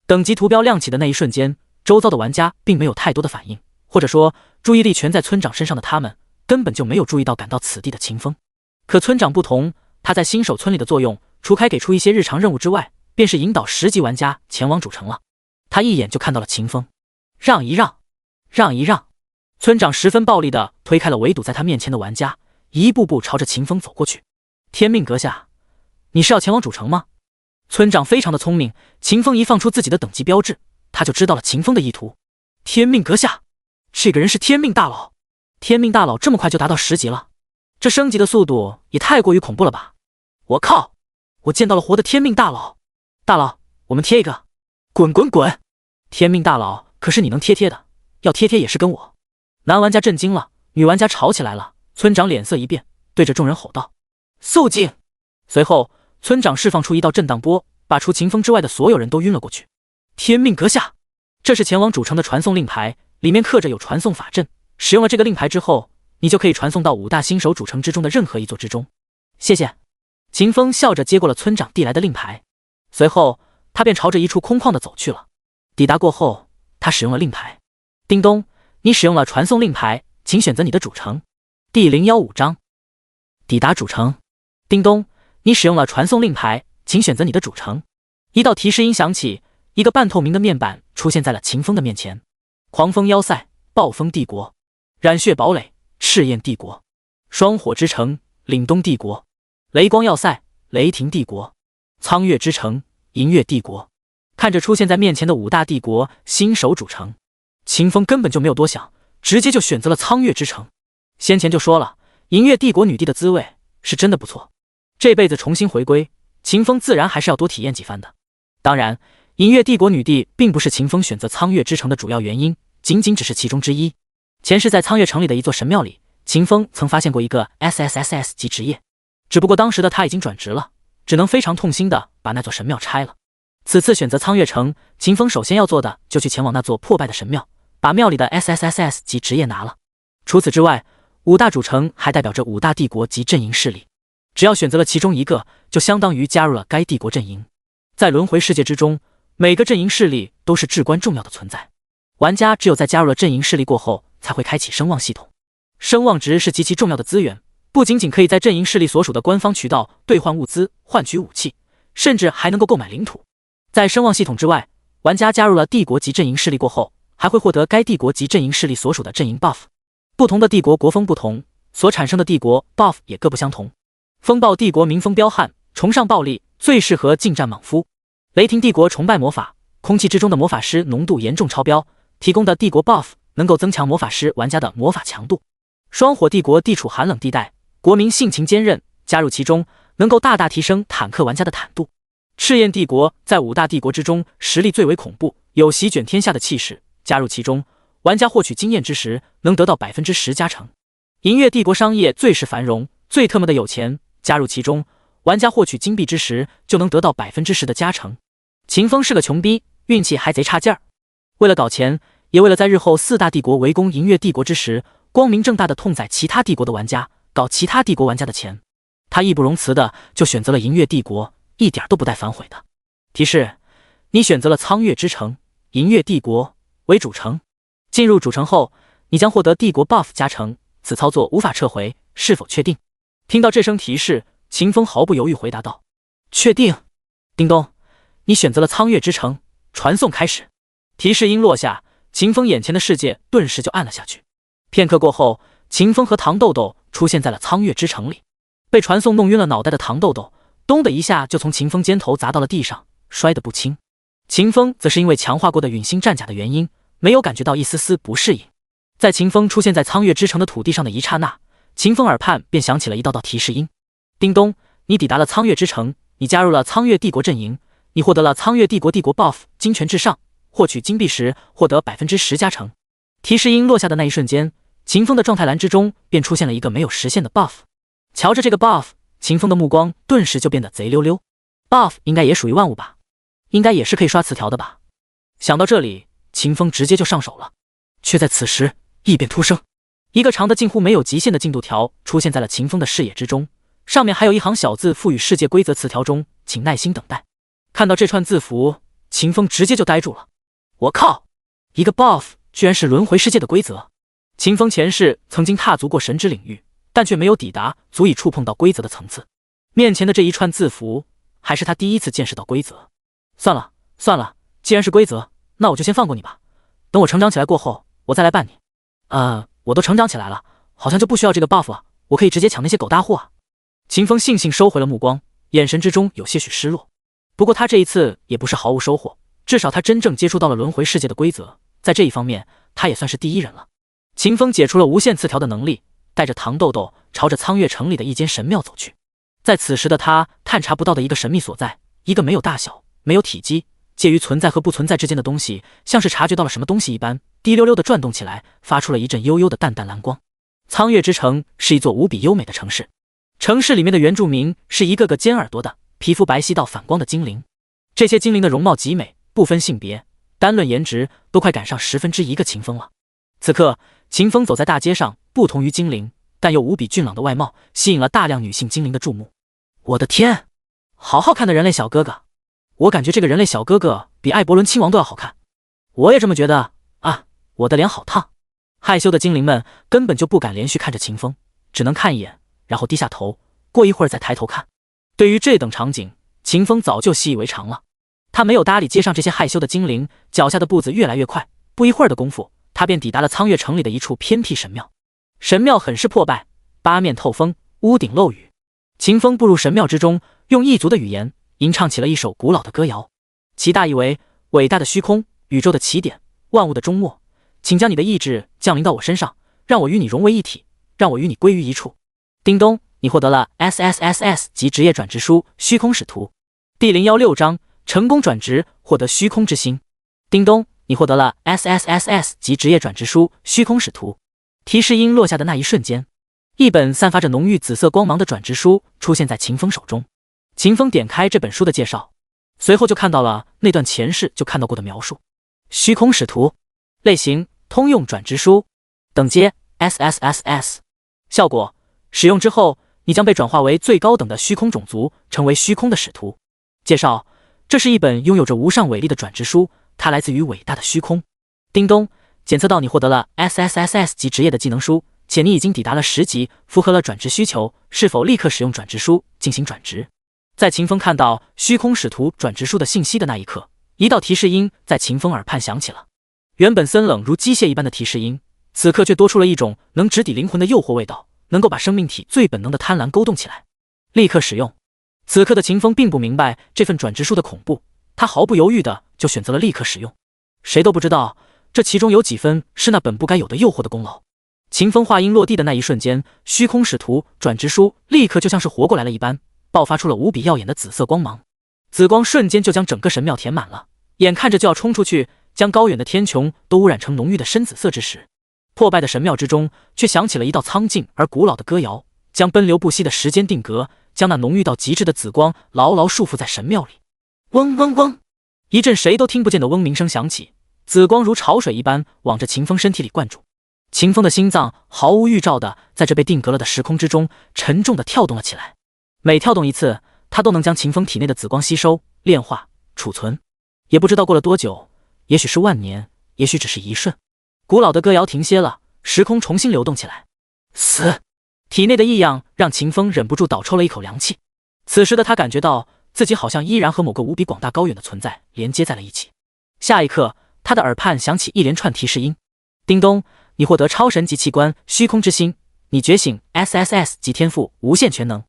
等级图标亮起的那一瞬间，周遭的玩家并没有太多的反应，或者说注意力全在村长身上的他们根本就没有注意到赶到此地的秦风。可村长不同，他在新手村里的作用，除开给出一些日常任务之外，便是引导10级玩家前往主城了。他一眼就看到了秦风，让一让，让一让。村长十分暴力地推开了围堵在他面前的玩家，一步步朝着秦风走过去。天命阁下，你是要前往主城吗？村长非常的聪明，秦风一放出自己的等级标志，他就知道了秦风的意图。天命阁下，这个人是天命大佬。天命大佬这么快就达到10级了，这升级的速度也太过于恐怖了吧！我靠，我见到了活的天命大佬！大佬，我们贴一个！滚滚滚！天命大佬可是你能贴的，要贴也是跟我。男玩家震惊了，女玩家吵起来了。村长脸色一变，对着众人吼道：肃静！随后村长释放出一道震荡波，把除秦风之外的所有人都晕了过去。天命阁下，这是前往主城的传送令牌，里面刻着有传送法阵，使用了这个令牌之后，你就可以传送到5大新手主城之中的任何一座之中。谢谢。秦风笑着接过了村长递来的令牌，随后他便朝着一处空旷的走去了。抵达过后，他使用了令牌。叮咚，你使用了传送令牌，请选择你的主城。第015章。抵达主城。叮咚，你使用了传送令牌，请选择你的主城。一道提示音响起，一个半透明的面板出现在了秦风的面前。狂风要塞，暴风帝国，染血堡垒，赤焰帝国，双火之城，凛冬帝国，雷光要塞，雷霆帝国，苍月之城，银月帝国。看着出现在面前的5大帝国新手主城，秦风根本就没有多想，直接就选择了苍月之城。先前就说了，银月帝国女帝的滋味是真的不错，这辈子重新回归，秦风自然还是要多体验几番的。当然，银月帝国女帝并不是秦风选择苍月之城的主要原因，仅仅只是其中之一。前世在苍月城里的一座神庙里，秦风曾发现过一个 SSSS 级职业，只不过当时的他已经转职了，只能非常痛心的把那座神庙拆了。此次选择苍月城，秦风首先要做的就去前往那座破败的神庙，把庙里的 SSSS 级职业拿了。除此之外，5大主城还代表着5大帝国及阵营势力，只要选择了其中一个，就相当于加入了该帝国阵营。在轮回世界之中，每个阵营势力都是至关重要的存在，玩家只有在加入了阵营势力过后，才会开启声望系统。声望值是极其重要的资源，不仅仅可以在阵营势力所属的官方渠道兑换物资、换取武器，甚至还能够购买领土。在声望系统之外，玩家加入了帝国级阵营势力过后，还会获得该帝国级阵营势力所属的阵营 buff。不同的帝国国风不同，所产生的帝国 buff 也各不相同。风暴帝国民风彪悍，崇尚暴力，最适合近战莽夫。雷霆帝国崇拜魔法，空气之中的魔法师浓度严重超标，提供的帝国 buff 能够增强魔法师玩家的魔法强度。双火帝国地处寒冷地带，国民性情坚韧，加入其中能够大大提升坦克玩家的坦度。赤焰帝国在5大帝国之中实力最为恐怖，有席卷天下的气势，加入其中，玩家获取经验之时能得到 10% 加成。银月帝国商业最是繁荣，最特么的有钱，加入其中，玩家获取金币之时就能得到 10% 的加成。秦风是个穷逼，运气还贼差劲儿。为了搞钱，也为了在日后4大帝国围攻银月帝国之时，光明正大的痛宰其他帝国的玩家，搞其他帝国玩家的钱，他义不容辞的就选择了银月帝国，一点都不带反悔的。提示：你选择了苍月之城，银月帝国为主城。进入主城后，你将获得帝国 buff 加成，此操作无法撤回，是否确定？听到这声提示，秦风毫不犹豫回答道：确定。叮咚，你选择了苍月之城，传送开始。提示音落下，秦风眼前的世界顿时就暗了下去。片刻过后，秦风和糖豆豆出现在了苍月之城里。被传送弄晕了脑袋的糖豆豆咚的一下就从秦风肩头砸到了地上，摔得不轻。秦风则是因为强化过的陨星战甲的原因，没有感觉到一丝丝不适应。在秦风出现在苍月之城的土地上的一刹那，秦风耳畔便响起了一道道提示音：叮咚，你抵达了苍月之城，你加入了苍月帝国阵营，你获得了苍月帝国 buff 金权至上，获取金币时获得 10% 加成。提示音落下的那一瞬间，秦风的状态栏之中便出现了一个没有实现的 buff。 瞧着这个 buff， 秦风的目光顿时就变得贼溜溜。 buff 应该也属于万物吧，应该也是可以刷词条的吧。想到这里，秦风直接就上手了。却在此时，异变突生，一个长的近乎没有极限的进度条出现在了秦风的视野之中，上面还有一行小字附与世界规则词条中，请耐心等待。看到这串字符，秦风直接就呆住了。我靠，一个 buff 居然是轮回世界的规则！秦风前世曾经踏足过神之领域，但却没有抵达足以触碰到规则的层次。面前的这一串字符，还是他第一次见识到规则。算了，既然是规则，那我就先放过你吧。等我成长起来过后，我再来办你。我都成长起来了，好像就不需要这个 buff 了，我可以直接抢那些狗大货啊。秦风悻悻收回了目光，眼神之中有些许失落。不过他这一次也不是毫无收获，至少他真正接触到了轮回世界的规则，在这一方面他也算是第一人了。秦风解除了无限次条的能力，带着糖豆豆朝着苍月城里的一间神庙走去。在此时的他探查不到的一个神秘所在，一个没有大小、没有体积，介于存在和不存在之间的东西，像是察觉到了什么东西一般，滴溜溜地转动起来，发出了一阵悠悠的淡淡蓝光。苍月之城是一座无比优美的城市，城市里面的原住民是一个个尖耳朵的、皮肤白皙到反光的精灵。这些精灵的容貌极美，不分性别，单论颜值都快赶上1/10个秦风了。此刻秦风走在大街上，不同于精灵，但又无比俊朗的外貌吸引了大量女性精灵的注目。我的天，好好看的人类小哥哥，我感觉这个人类小哥哥比艾伯伦亲王都要好看。我也这么觉得啊，我的脸好烫。害羞的精灵们根本就不敢连续看着秦风，只能看一眼，然后低下头，过一会儿再抬头看。对于这等场景，秦风早就习以为常了。他没有搭理街上这些害羞的精灵，脚下的步子越来越快，不一会儿的功夫，他便抵达了苍月城里的一处偏僻神庙。神庙很是破败，八面透风，屋顶漏雨。秦风步入神庙之中，用异族的语言吟唱起了一首古老的歌谣，其大意为：伟大的虚空，宇宙的起点，万物的终末，请将你的意志降临到我身上，让我与你融为一体，让我与你归于一处。叮咚，你获得了 SSSS 级职业转职书虚空使徒第016章，成功转职，获得虚空之心。叮咚，你获得了 SSSS 级职业转职书虚空使徒。提示音落下的那一瞬间，一本散发着浓郁紫色光芒的转职书出现在秦风手中。秦风点开这本书的介绍，随后就看到了那段前世就看到过的描述。虚空使徒，类型通用转职书，等阶 SSSS， 效果使用之后，你将被转化为最高等的虚空种族，成为虚空的使徒。介绍：这是一本拥有着无上伟力的转职书，它来自于伟大的虚空。叮咚，检测到你获得了 SSSS 级职业的技能书，且你已经抵达了10级，符合了转职需求，是否立刻使用转职书进行转职？在秦风看到虚空使徒转职书的信息的那一刻，一道提示音在秦风耳畔响起了。原本森冷如机械一般的提示音，此刻却多出了一种能直抵灵魂的诱惑味道，能够把生命体最本能的贪婪勾动起来。立刻使用。此刻的秦风并不明白这份转职书的恐怖，他毫不犹豫的就选择了立刻使用。谁都不知道这其中有几分是那本不该有的诱惑的功劳。秦风话音落地的那一瞬间，虚空使徒转职书立刻就像是活过来了一般，爆发出了无比耀眼的紫色光芒。紫光瞬间就将整个神庙填满了，眼看着就要冲出去，将高远的天穹都污染成浓郁的深紫色之时，破败的神庙之中却响起了一道苍劲而古老的歌谣，将奔流不息的时间定格，将那浓郁到极致的紫光牢牢束缚在神庙里。嗡嗡嗡，一阵谁都听不见的嗡鸣声响起，紫光如潮水一般往着秦风身体里灌注。秦风的心脏毫无预兆的在这被定格了的时空之中沉重的跳动了起来，每跳动一次，他都能将秦风体内的紫光吸收、炼化、储存。也不知道过了多久，也许是万年，也许只是一瞬，古老的歌谣停歇了，时空重新流动起来。死！体内的异样让秦风忍不住倒抽了一口凉气。此时的他感觉到自己好像依然和某个无比广大高远的存在连接在了一起。下一刻，他的耳畔响起一连串提示音。叮咚，你获得超神级器官虚空之心，你觉醒 SSS 级天赋无限全能。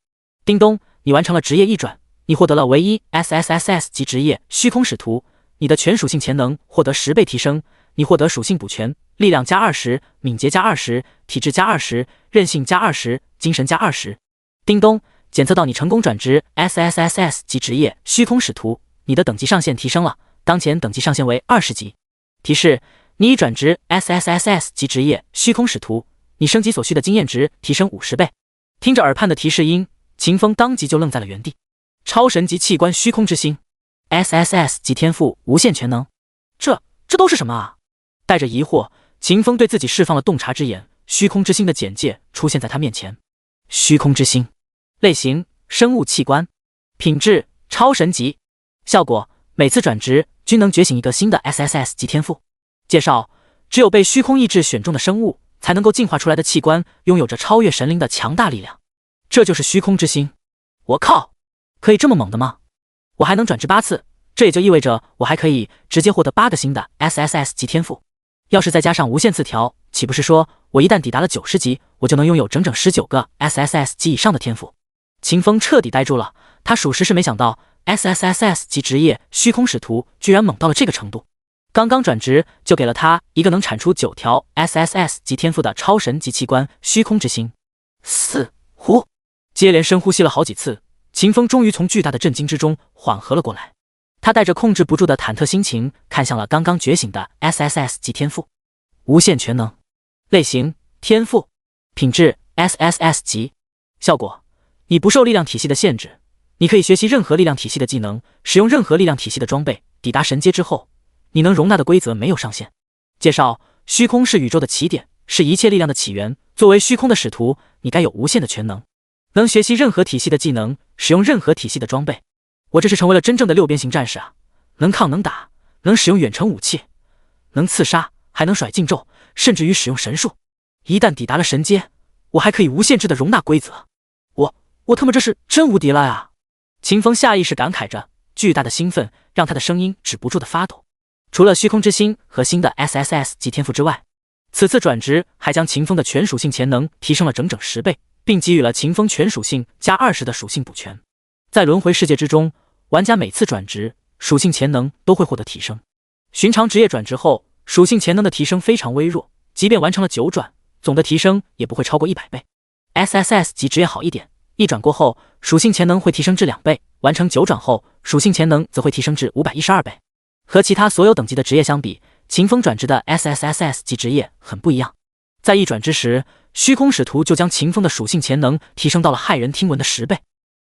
叮咚，你完成了职业一转，你获得了唯一 SSSS 级职业虚空使徒，你的全属性潜能获得10倍提升，你获得属性补全，力量加20，敏捷加20，体质加20，韧性加20，精神加20。叮咚，检测到你成功转职 SSSS 级职业虚空使徒，你的等级上限提升了，当前等级上限为20级。提示：你已转职 SSSS 级职业虚空使徒，你升级所需的经验值提升50倍。听着耳畔的提示音，秦风当即就愣在了原地。超神级器官虚空之心， SSS 级天赋无限全能，这都是什么啊？带着疑惑，秦风对自己释放了洞察之眼，虚空之心的简介出现在他面前。虚空之心，类型生物器官，品质超神级，效果每次转职均能觉醒一个新的 SSS 级天赋。介绍：只有被虚空意志选中的生物，才能够进化出来的器官拥有着超越神灵的强大力量。这就是虚空之心。我靠，可以这么猛的吗？我还能转职8次，这也就意味着我还可以直接获得8个新的 SSS 级天赋。要是再加上无限次条，岂不是说我一旦抵达了90级，我就能拥有整整19个 SSS 级以上的天赋？秦风彻底呆住了，他属实是没想到 SSS 级职业虚空使徒居然猛到了这个程度。刚刚转职就给了他一个能产出9条 SSS 级天赋的超神级器官虚空之心。呼，接连深呼吸了好几次，秦风终于从巨大的震惊之中缓和了过来。他带着控制不住的忐忑心情看向了刚刚觉醒的 SSS 级天赋。无限全能，类型天赋，品质 SSS 级，效果你不受力量体系的限制，你可以学习任何力量体系的技能，使用任何力量体系的装备。抵达神阶之后，你能容纳的规则没有上限。介绍：虚空是宇宙的起点，是一切力量的起源。作为虚空的使徒，你该有无限的全能，能学习任何体系的技能，使用任何体系的装备。我这是成为了真正的6边形战士啊！能抗能打，能使用远程武器，能刺杀，还能甩劲咒，甚至于使用神术。一旦抵达了神阶，我还可以无限制的容纳规则。我他妈这是真无敌了呀！秦风下意识感慨着，巨大的兴奋让他的声音止不住的发抖。除了虚空之心和新的 SSS 级天赋之外，此次转职还将秦风的全属性潜能提升了整整10倍，并给予了秦风全属性加20的属性补全。在轮回世界之中，玩家每次转职，属性潜能都会获得提升。寻常职业转职后，属性潜能的提升非常微弱，即便完成了9转，总的提升也不会超过100倍。SSS 级职业好一点，一转过后，属性潜能会提升至2倍，完成9转后，属性潜能则会提升至512倍。和其他所有等级的职业相比，秦风转职的 SSS 级职业很不一样。在一转之时，虚空使徒就将秦风的属性潜能提升到了骇人听闻的10倍。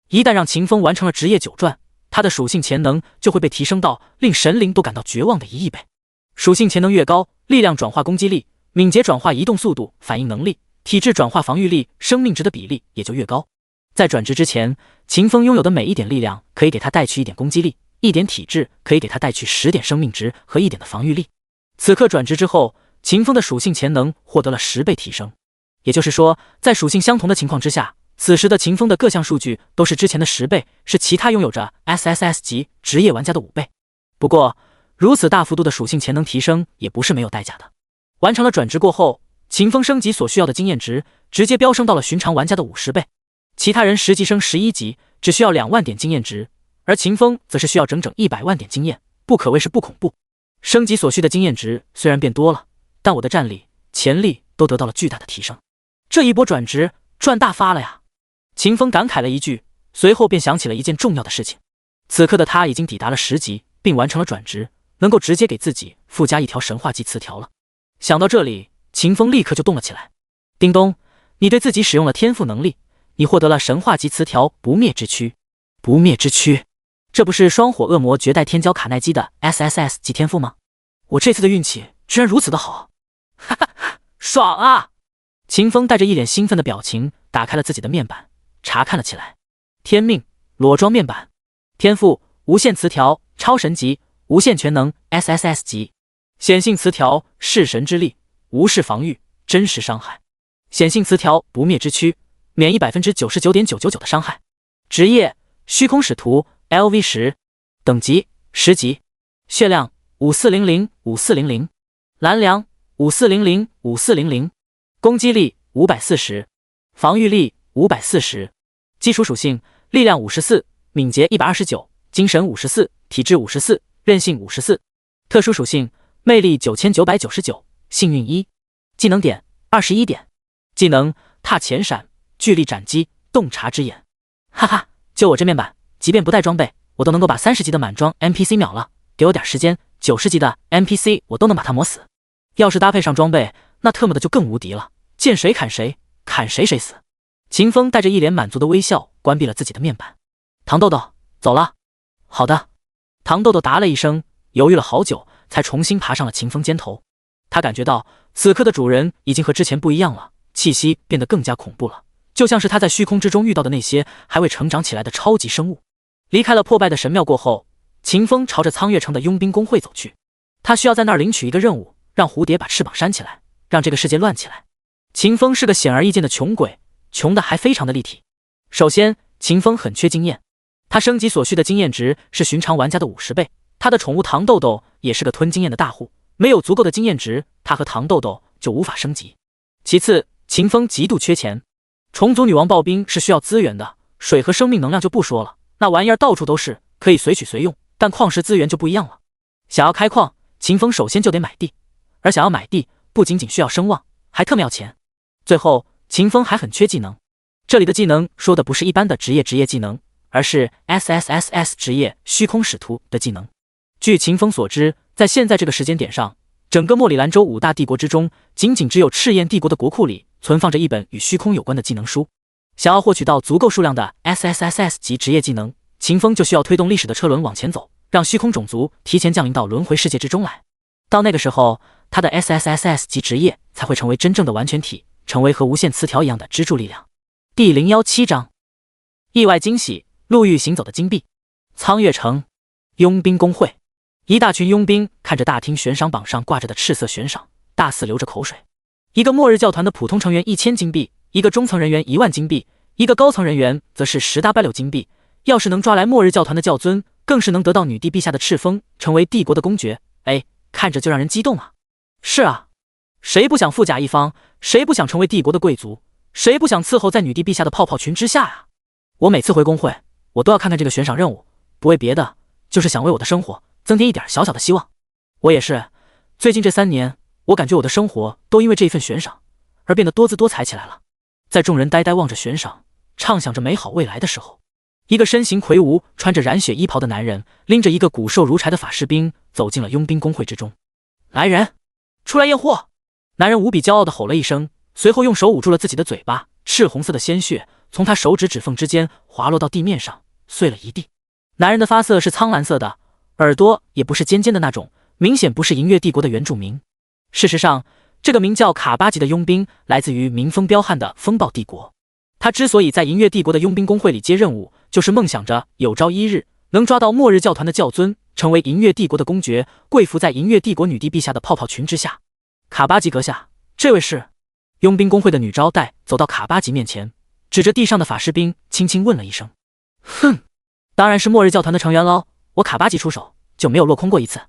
一旦让秦风完成了职业9转，他的属性潜能就会被提升到令神灵都感到绝望的1亿倍。属性潜能越高，力量转化攻击力、敏捷转化移动速度、反应能力、体质转化防御力、生命值的比例也就越高。在转职之前，秦风拥有的每一点力量可以给他带去1点攻击力，1点体质可以给他带去10点生命值和1点的防御力。此刻转职之后，秦风的属性潜能获得了10倍提升。也就是说，在属性相同的情况之下，此时的秦风的各项数据都是之前的10倍，是其他拥有着 SSS 级职业玩家的5倍。不过，如此大幅度的属性潜能提升也不是没有代价的。完成了转职过后，秦风升级所需要的经验值直接飙升到了寻常玩家的50倍。其他人10级升11级只需要2万点经验值，而秦风则是需要整整100万点经验，不可谓是不恐怖。升级所需的经验值虽然变多了，但我的战力、潜力都得到了巨大的提升。这一波转职赚大发了呀！秦风感慨了一句，随后便想起了一件重要的事情。此刻的他已经抵达了10级，并完成了转职，能够直接给自己附加1条神话级词条了。想到这里，秦风立刻就动了起来。叮咚，你对自己使用了天赋能力，你获得了神话级词条不灭之躯。不灭之躯，这不是双火恶魔绝代天骄卡耐基的 SSS 级天赋吗？我这次的运气居然如此的好，哈哈哈，爽啊！秦风带着一脸兴奋的表情打开了自己的面板，查看了起来。天命裸装面板，天赋无限词条超神级，无限全能 SSS 级，显性词条弑神之力，无视防御，真实伤害。显性词条不灭之躯，免疫 99.999% 的伤害。职业虚空使徒 LV10， 等级10级，血量54005400，蓝量54005400，攻击力540，防御力540，基础属性力量54，敏捷129，精神54，体质54，韧性54。特殊属性魅力9999，幸运1。技能点21点。技能踏前闪，巨力斩击，洞察之眼。哈哈，就我这面板，即便不带装备，我都能够把30级的满装 NPC 秒了。给我点时间，90级的 NPC 我都能把它磨死。要是搭配上装备，那特么的就更无敌了，见谁砍谁，砍谁谁死。秦风带着一脸满足的微笑关闭了自己的面板。糖豆豆，走了。好的。糖豆豆答了一声，犹豫了好久，才重新爬上了秦风肩头。他感觉到此刻的主人已经和之前不一样了，气息变得更加恐怖了，就像是他在虚空之中遇到的那些还未成长起来的超级生物。离开了破败的神庙过后，秦风朝着苍月城的佣兵工会走去，他需要在那儿领取一个任务，让蝴蝶把翅膀扇起来，让这个世界乱起来。秦风是个显而易见的穷鬼，穷的还非常的立体。首先，秦风很缺经验，他升级所需的经验值是寻常玩家的50倍。他的宠物糖豆豆也是个吞经验的大户，没有足够的经验值，他和糖豆豆就无法升级。其次，秦风极度缺钱，虫族女王刨冰是需要资源的，水和生命能量就不说了，那玩意儿到处都是，可以随取随用，但矿石资源就不一样了。想要开矿，秦风首先就得买地，而想要买地，不仅仅需要声望，还特么要钱。最后，秦风还很缺技能，这里的技能说的不是一般的职业技能，而是 SSSS 职业虚空使徒的技能。据秦风所知，在现在这个时间点上，整个莫里兰州5大帝国之中，仅仅只有赤焰帝国的国库里存放着一本与虚空有关的技能书。想要获取到足够数量的 SSSS 级职业技能，秦风就需要推动历史的车轮往前走，让虚空种族提前降临到轮回世界之中来。到那个时候，他的 SSSS 级职业才会成为真正的完全体，成为和无限磁条一样的支柱力量。第017章，意外惊喜，路遇行走的金币。苍月城佣兵工会，一大群佣兵看着大厅悬赏榜上挂着的赤色悬赏，大肆流着口水。一个末日教团的普通成员1000金币，一个中层人员1万金币，一个高层人员则是10W金币。要是能抓来末日教团的教尊，更是能得到女帝陛下的敕封，成为帝国的公爵。哎，看着就让人激动啊！是啊，谁不想富甲一方？谁不想成为帝国的贵族？谁不想伺候在女帝陛下的泡泡裙之下啊？我每次回工会，我都要看看这个悬赏任务，不为别的，就是想为我的生活增添一点小小的希望。我也是，最近这3年，我感觉我的生活都因为这一份悬赏而变得多姿多彩起来了。在众人呆呆望着悬赏，畅想着美好未来的时候，一个身形魁梧、穿着染血衣袍的男人，拎着一个骨瘦如柴的法师兵，走进了佣兵工会之中。来人，出来验货！男人无比骄傲地吼了一声，随后用手捂住了自己的嘴巴，赤红色的鲜血从他手指指缝之间滑落到地面上，碎了一地。男人的发色是苍蓝色的，耳朵也不是尖尖的那种，明显不是银月帝国的原住民。事实上，这个名叫卡巴吉的佣兵来自于民风彪悍的风暴帝国。他之所以在银月帝国的佣兵工会里接任务，就是梦想着有朝一日能抓到末日教团的教尊，成为银月帝国的公爵，跪伏在银月帝国女帝陛下的泡泡裙之下。卡巴吉阁下，这位是？佣兵工会的女招待走到卡巴吉面前，指着地上的法师兵，轻轻问了一声：“哼，当然是末日教团的成员喽！我卡巴吉出手就没有落空过一次。”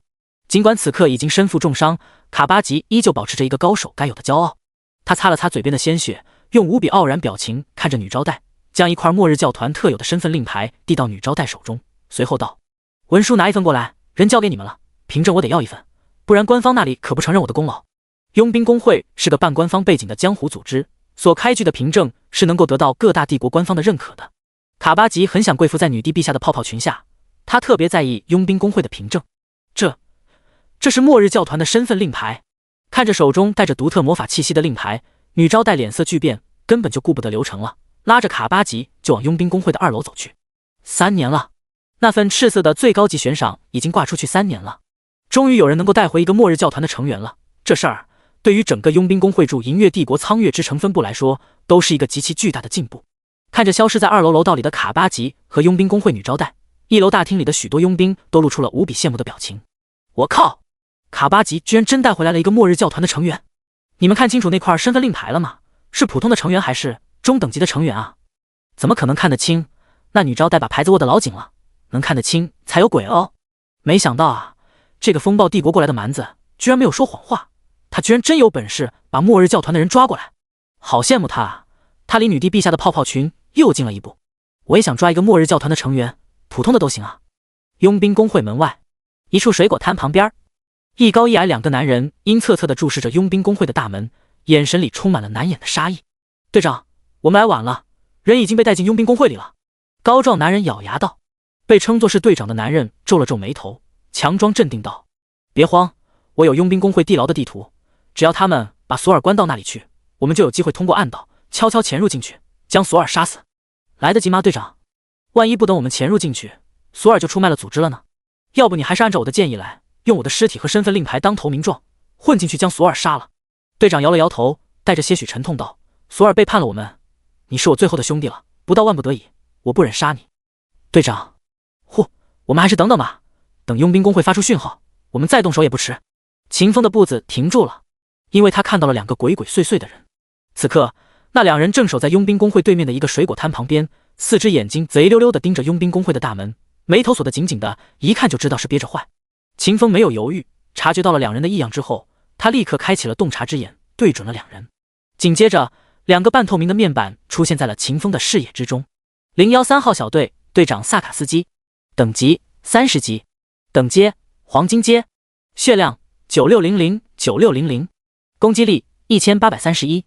尽管此刻已经身负重伤，卡巴吉依旧保持着一个高手该有的骄傲。他擦了擦嘴边的鲜血，用无比傲然表情看着女招待，将一块末日教团特有的身份令牌递到女招待手中，随后道：“文书拿一份过来，人交给你们了，凭证我得要一份，不然官方那里可不承认我的功劳。”佣兵工会是个半官方背景的江湖组织，所开具的凭证是能够得到各大帝国官方的认可的。卡巴吉很想跪伏在女帝陛下的泡泡裙下，他特别在意佣兵工会的凭证。这是末日教团的身份令牌。看着手中带着独特魔法气息的令牌，女招待脸色巨变，根本就顾不得流程了，拉着卡巴吉就往佣兵工会的2楼走去。3年了，那份赤色的最高级悬赏已经挂出去3年了，终于有人能够带回一个末日教团的成员了。这事儿对于整个佣兵工会驻银月帝国苍月之城分部来说，都是一个极其巨大的进步。看着消失在2楼楼道里的卡巴吉和佣兵工会女招待，1楼大厅里的许多佣兵都露出了无比羡慕的表情。我靠，卡巴吉居然真带回来了一个末日教团的成员！你们看清楚那块身份令牌了吗？是普通的成员还是中等级的成员啊？怎么可能看得清？那女招待把牌子握得老紧了，能看得清才有鬼哦！没想到啊，这个风暴帝国过来的蛮子居然没有说谎话，他居然真有本事把末日教团的人抓过来，好羡慕他啊！他离女帝陛下的泡泡裙又近了一步。我也想抓一个末日教团的成员，普通的都行啊。佣兵工会门外，一处水果摊旁边，一高一矮2个男人阴恻恻地注视着佣兵工会的大门，眼神里充满了难掩的杀意。队长，我们来晚了，人已经被带进佣兵工会里了。高壮男人咬牙道。被称作是队长的男人皱了皱眉头，强装镇定道：“别慌，我有佣兵工会地牢的地图，只要他们把索尔关到那里去，我们就有机会通过暗道悄悄潜入进去，将索尔杀死。来得及吗，队长？万一不等我们潜入进去，索尔就出卖了组织了呢？要不你还是按照我的建议来，用我的尸体和身份令牌当投名状，混进去将索尔杀了。”队长摇了摇头，带着些许沉痛道：“索尔背叛了我们，你是我最后的兄弟了，不到万不得已，我不忍杀你。队长，我们还是等等吧，等佣兵工会发出讯号，我们再动手也不迟。秦风的步子停住了，因为他看到了两个鬼鬼祟祟的人。此刻，那两人正守在佣兵工会对面的一个水果摊旁边，四只眼睛贼溜溜地盯着佣兵工会的大门，眉头锁得紧紧的，一看就知道是憋着坏。秦风没有犹豫，察觉到了两人的异样之后，他立刻开启了洞察之眼，对准了两人。紧接着，两个半透明的面板出现在了秦风的视野之中。013号小队队长萨卡斯基，等级30级，等阶黄金阶，血量96009600，攻击力1831，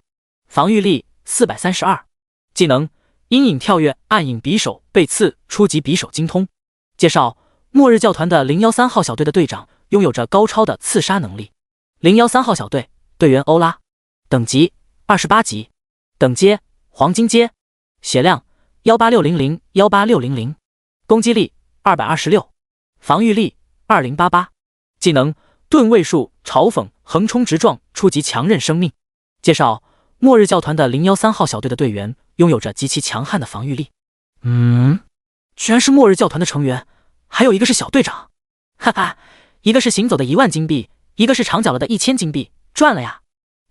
防御力432，技能阴影跳跃暗影匕首背刺初级匕首精通。介绍：末日教团的013号小队的队长拥有着高超的刺杀能力。013号小队队员欧拉，等级28级，等阶黄金阶，血量18600，攻击力226，防御力2088，技能盾位术嘲讽横冲直撞初级强韧生命。介绍：末日教团的013号小队的队员拥有着极其强悍的防御力。居然是末日教团的成员，还有一个是小队长，哈哈，一个是行走的10000金币，一个是长脚了的1000金币，赚了呀！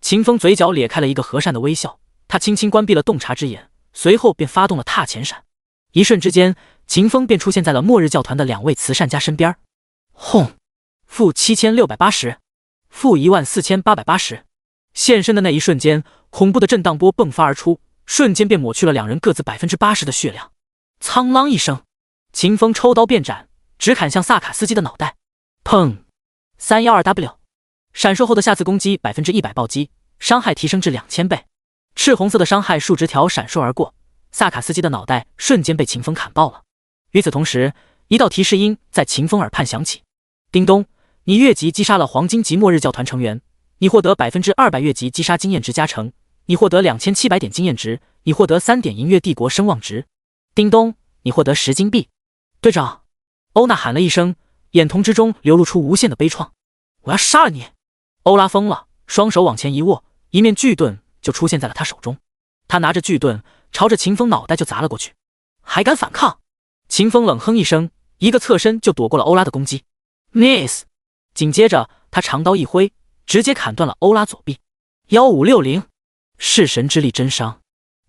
秦风嘴角咧开了一个和善的微笑，他轻轻关闭了洞察之眼，随后便发动了踏前闪。一瞬之间，秦风便出现在了末日教团的两位慈善家身边。轰！负7680，负14880。现身的那一瞬间，恐怖的震荡波迸发而出，瞬间便抹去了两人各自80%的血量。苍啷一声，秦风抽刀便斩，直砍向萨卡斯基的脑袋。砰！312W， 闪烁后的下次攻击100%暴击，伤害提升至2000倍。赤红色的伤害数值条闪烁而过，萨卡斯基的脑袋瞬间被秦风砍爆了。与此同时，一道提示音在秦风耳畔响起：叮咚，你越级击杀了黄金级末日教团成员，你获得200%越级击杀经验值加成，你获得2700点经验值，你获得3点银月帝国声望值。叮咚，你获得10金币。队长，欧娜喊了一声，眼瞳之中流露出无限的悲怆。我要杀了你！欧拉疯了，双手往前一握，一面巨盾就出现在了他手中。他拿着巨盾朝着秦风脑袋就砸了过去。还敢反抗？秦风冷哼一声，一个侧身就躲过了欧拉的攻击。Miss！ 紧接着他长刀一挥，直接砍断了欧拉左臂。1560，弑神之力真伤。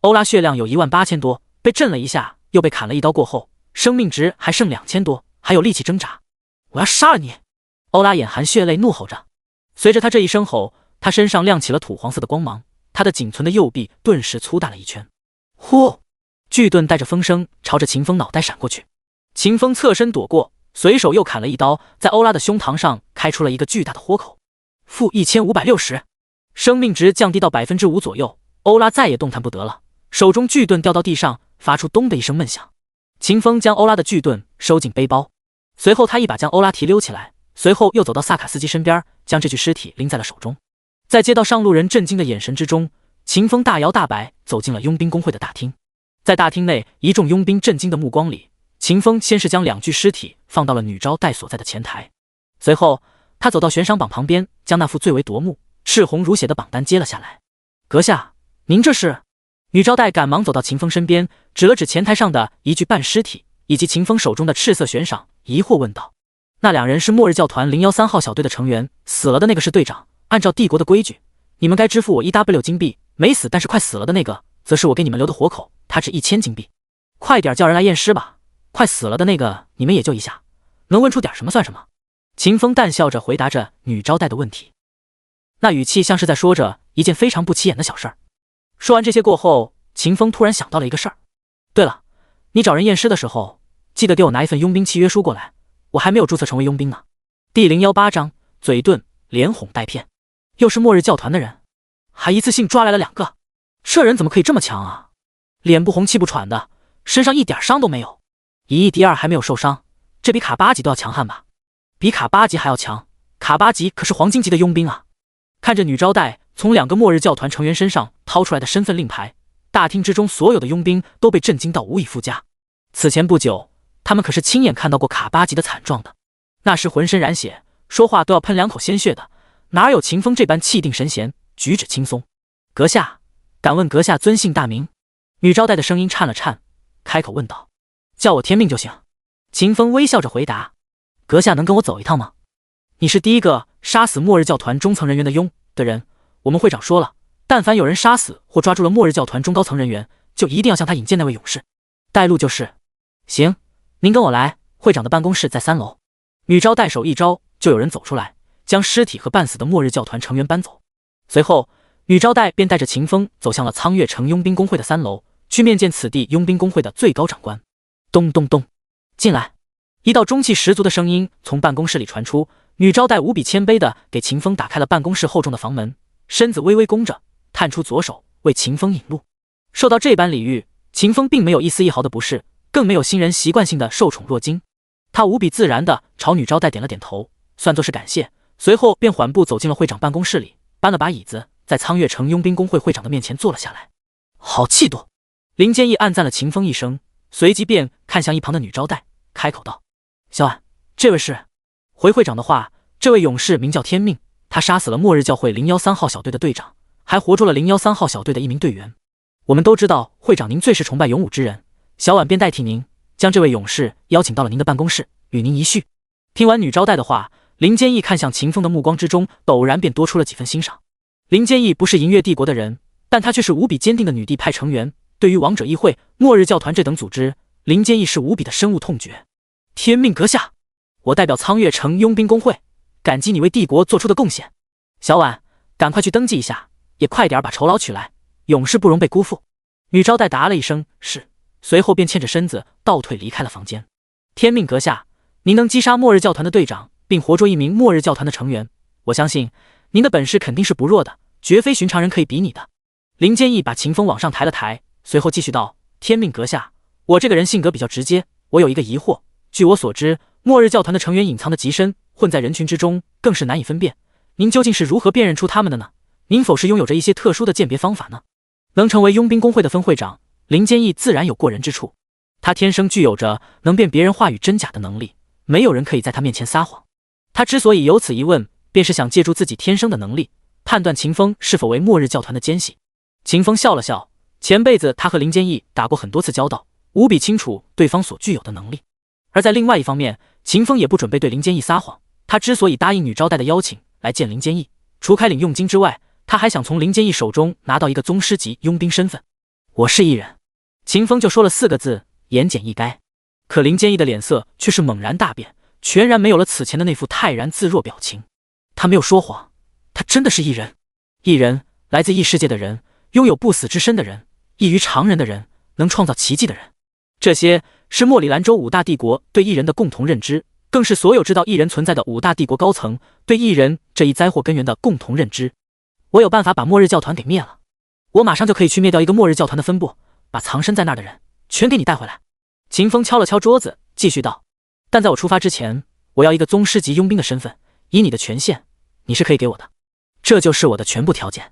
欧拉血量有18000多，被震了一下，又被砍了一刀过后，生命值还剩2000多，还有力气挣扎。我要杀了你！欧拉眼含血泪怒吼着。随着他这一声吼，他身上亮起了土黄色的光芒，他的仅存的右臂顿时粗大了一圈。呼！巨盾带着风声朝着秦风脑袋闪过去。秦风侧身躲过，随手又砍了一刀，在欧拉的胸膛上开出了一个巨大的豁口。负1560，生命值降低到5%左右，欧拉再也动弹不得了，手中巨盾掉到地上，发出咚的一声闷响。秦风将欧拉的巨盾收进背包，随后他一把将欧拉提溜起来，随后又走到萨卡斯基身边，将这具尸体拎在了手中。在接到上路人震惊的眼神之中，秦风大摇大摆走进了佣兵工会的大厅。在大厅内一众佣兵震惊的目光里，秦风先是将2具尸体放到了女招待所在的前台，随后他走到悬赏榜旁边，将那副最为夺目、赤红如血的榜单接了下来。阁下，您这是？女招待赶忙走到秦风身边，指了指前台上的一具半尸体以及秦风手中的赤色悬赏，疑惑问道：那两人是末日教团013号小队的成员，死了的那个是队长，按照帝国的规矩，你们该支付我1W 金币，没死但是快死了的那个则是我给你们留的活口，他值1000金币。快点叫人来验尸吧，快死了的那个你们也就一下，能问出点什么算什么。秦风淡笑着回答着女招待的问题，那语气像是在说着一件非常不起眼的小事儿。说完这些过后，秦风突然想到了一个事儿。对了，你找人验尸的时候，记得给我拿一份佣兵契约书过来，我还没有注册成为佣兵呢。第018章，嘴遁，连哄带骗，又是末日教团的人，还一次性抓来了2个，这人怎么可以这么强啊？脸不红气不喘的，身上一点伤都没有。一役第2还没有受伤，这比卡巴吉都要强悍吧？比卡巴吉还要强，卡巴吉可是黄金级的佣兵啊！看着女招待从2个末日教团成员身上掏出来的身份令牌，大厅之中所有的佣兵都被震惊到无以复加。此前不久，他们可是亲眼看到过卡巴吉的惨状的，那时浑身染血，说话都要喷2口鲜血的，哪有秦风这般气定神闲，举止轻松？阁下，敢问阁下尊姓大名？女招待的声音颤了颤，开口问道：叫我天命就行。秦风微笑着回答：阁下能跟我走一趟吗？你是第一个杀死末日教团中层人员的的人，我们会长说了，但凡有人杀死或抓住了末日教团中高层人员，就一定要向他引荐那位勇士，带路就是。行，您跟我来，会长的办公室在3楼。女招待手一招，就有人走出来，将尸体和半死的末日教团成员搬走。随后，女招待便带着秦风走向了苍月城佣兵工会的3楼，去面见此地佣兵工会的最高长官。咚咚咚，进来！一道中气十足的声音从办公室里传出，女招待无比谦卑地给秦风打开了办公室厚重的房门，身子微微弓着，探出左手为秦风引路。受到这般礼遇，秦风并没有一丝一毫的不适，更没有新人习惯性的受宠若惊。他无比自然地朝女招待点了点头，算作是感谢，随后便缓步走进了会长办公室里，搬了把椅子，在苍月城佣兵工会会长的面前坐了下来。好气度！林坚义暗赞了秦风一声，随即便看向一旁的女招待，开口道：“小婉，这位是？”回会长的话，这位勇士名叫天命，他杀死了末日教会013号小队的队长，还活捉了013号小队的一名队员。我们都知道会长您最是崇拜勇武之人，小婉便代替您将这位勇士邀请到了您的办公室，与您一叙。听完女招待的话，林坚义看向秦风的目光之中陡然便多出了几分欣赏。林坚义不是银月帝国的人，但他却是无比坚定的女帝派成员，对于王者议会、末日教团这等组织，林坚义是无比的深恶痛绝。天命阁下，我代表苍月城佣兵工会，感激你为帝国做出的贡献。小婉，赶快去登记一下，也快点把酬劳取来，勇士不容被辜负。女招待答了一声是，随后便欠着身子倒退离开了房间。天命阁下，您能击杀末日教团的队长，并活捉一名末日教团的成员，我相信您的本事肯定是不弱的，绝非寻常人可以比拟的。林坚义把秦风往上抬了抬，随后继续道：“天命阁下，我这个人性格比较直接，我有一个疑惑。据我所知，末日教团的成员隐藏的极深，混在人群之中，更是难以分辨。您究竟是如何辨认出他们的呢？您否是拥有着一些特殊的鉴别方法呢？”能成为佣兵工会的分会长，林坚义自然有过人之处。他天生具有着能辨别人话语真假的能力，没有人可以在他面前撒谎。他之所以有此一问，便是想借助自己天生的能力，判断秦风是否为末日教团的奸细。秦风笑了笑，前辈子他和林坚义打过很多次交道，无比清楚对方所具有的能力。而在另外一方面，秦风也不准备对林坚义撒谎。他之所以答应女招待的邀请来见林坚义，除开领佣金之外，他还想从林坚义手中拿到一个宗师级佣兵身份。我是异人。秦风就说了4个字，言简意赅。可林坚义的脸色却是猛然大变，全然没有了此前的那副泰然自若表情。他没有说谎，他真的是异人。异人，来自异世界的人，拥有不死之身的人，异于常人的人，能创造奇迹的人。这些是莫里兰州5大帝国对异人的共同认知，更是所有知道异人存在的5大帝国高层对异人这一灾祸根源的共同认知。我有办法把末日教团给灭了，我马上就可以去灭掉一个末日教团的分部，把藏身在那儿的人全给你带回来。秦风敲了敲桌子，继续道：但在我出发之前，我要一个宗师级佣兵的身份，以你的权限，你是可以给我的。这就是我的全部条件。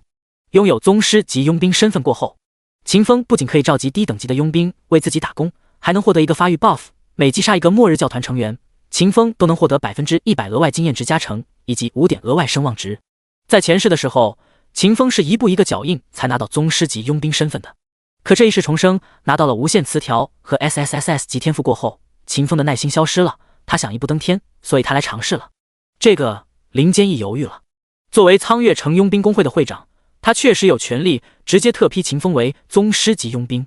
拥有宗师级佣兵身份过后，秦风不仅可以召集低等级的佣兵为自己打工，还能获得一个发育 buff， 每击杀一个末日教团成员，秦风都能获得 100% 额外经验值加成，以及5点额外声望值。在前世的时候，秦风是一步一个脚印才拿到宗师级佣兵身份的。可这一世重生，拿到了无限词条和 SSSS 级天赋过后，秦风的耐心消失了，他想一步登天，所以他来尝试了。这个林坚义犹豫了。作为苍月城佣兵工会的会长，他确实有权利直接特批秦风为宗师级佣兵，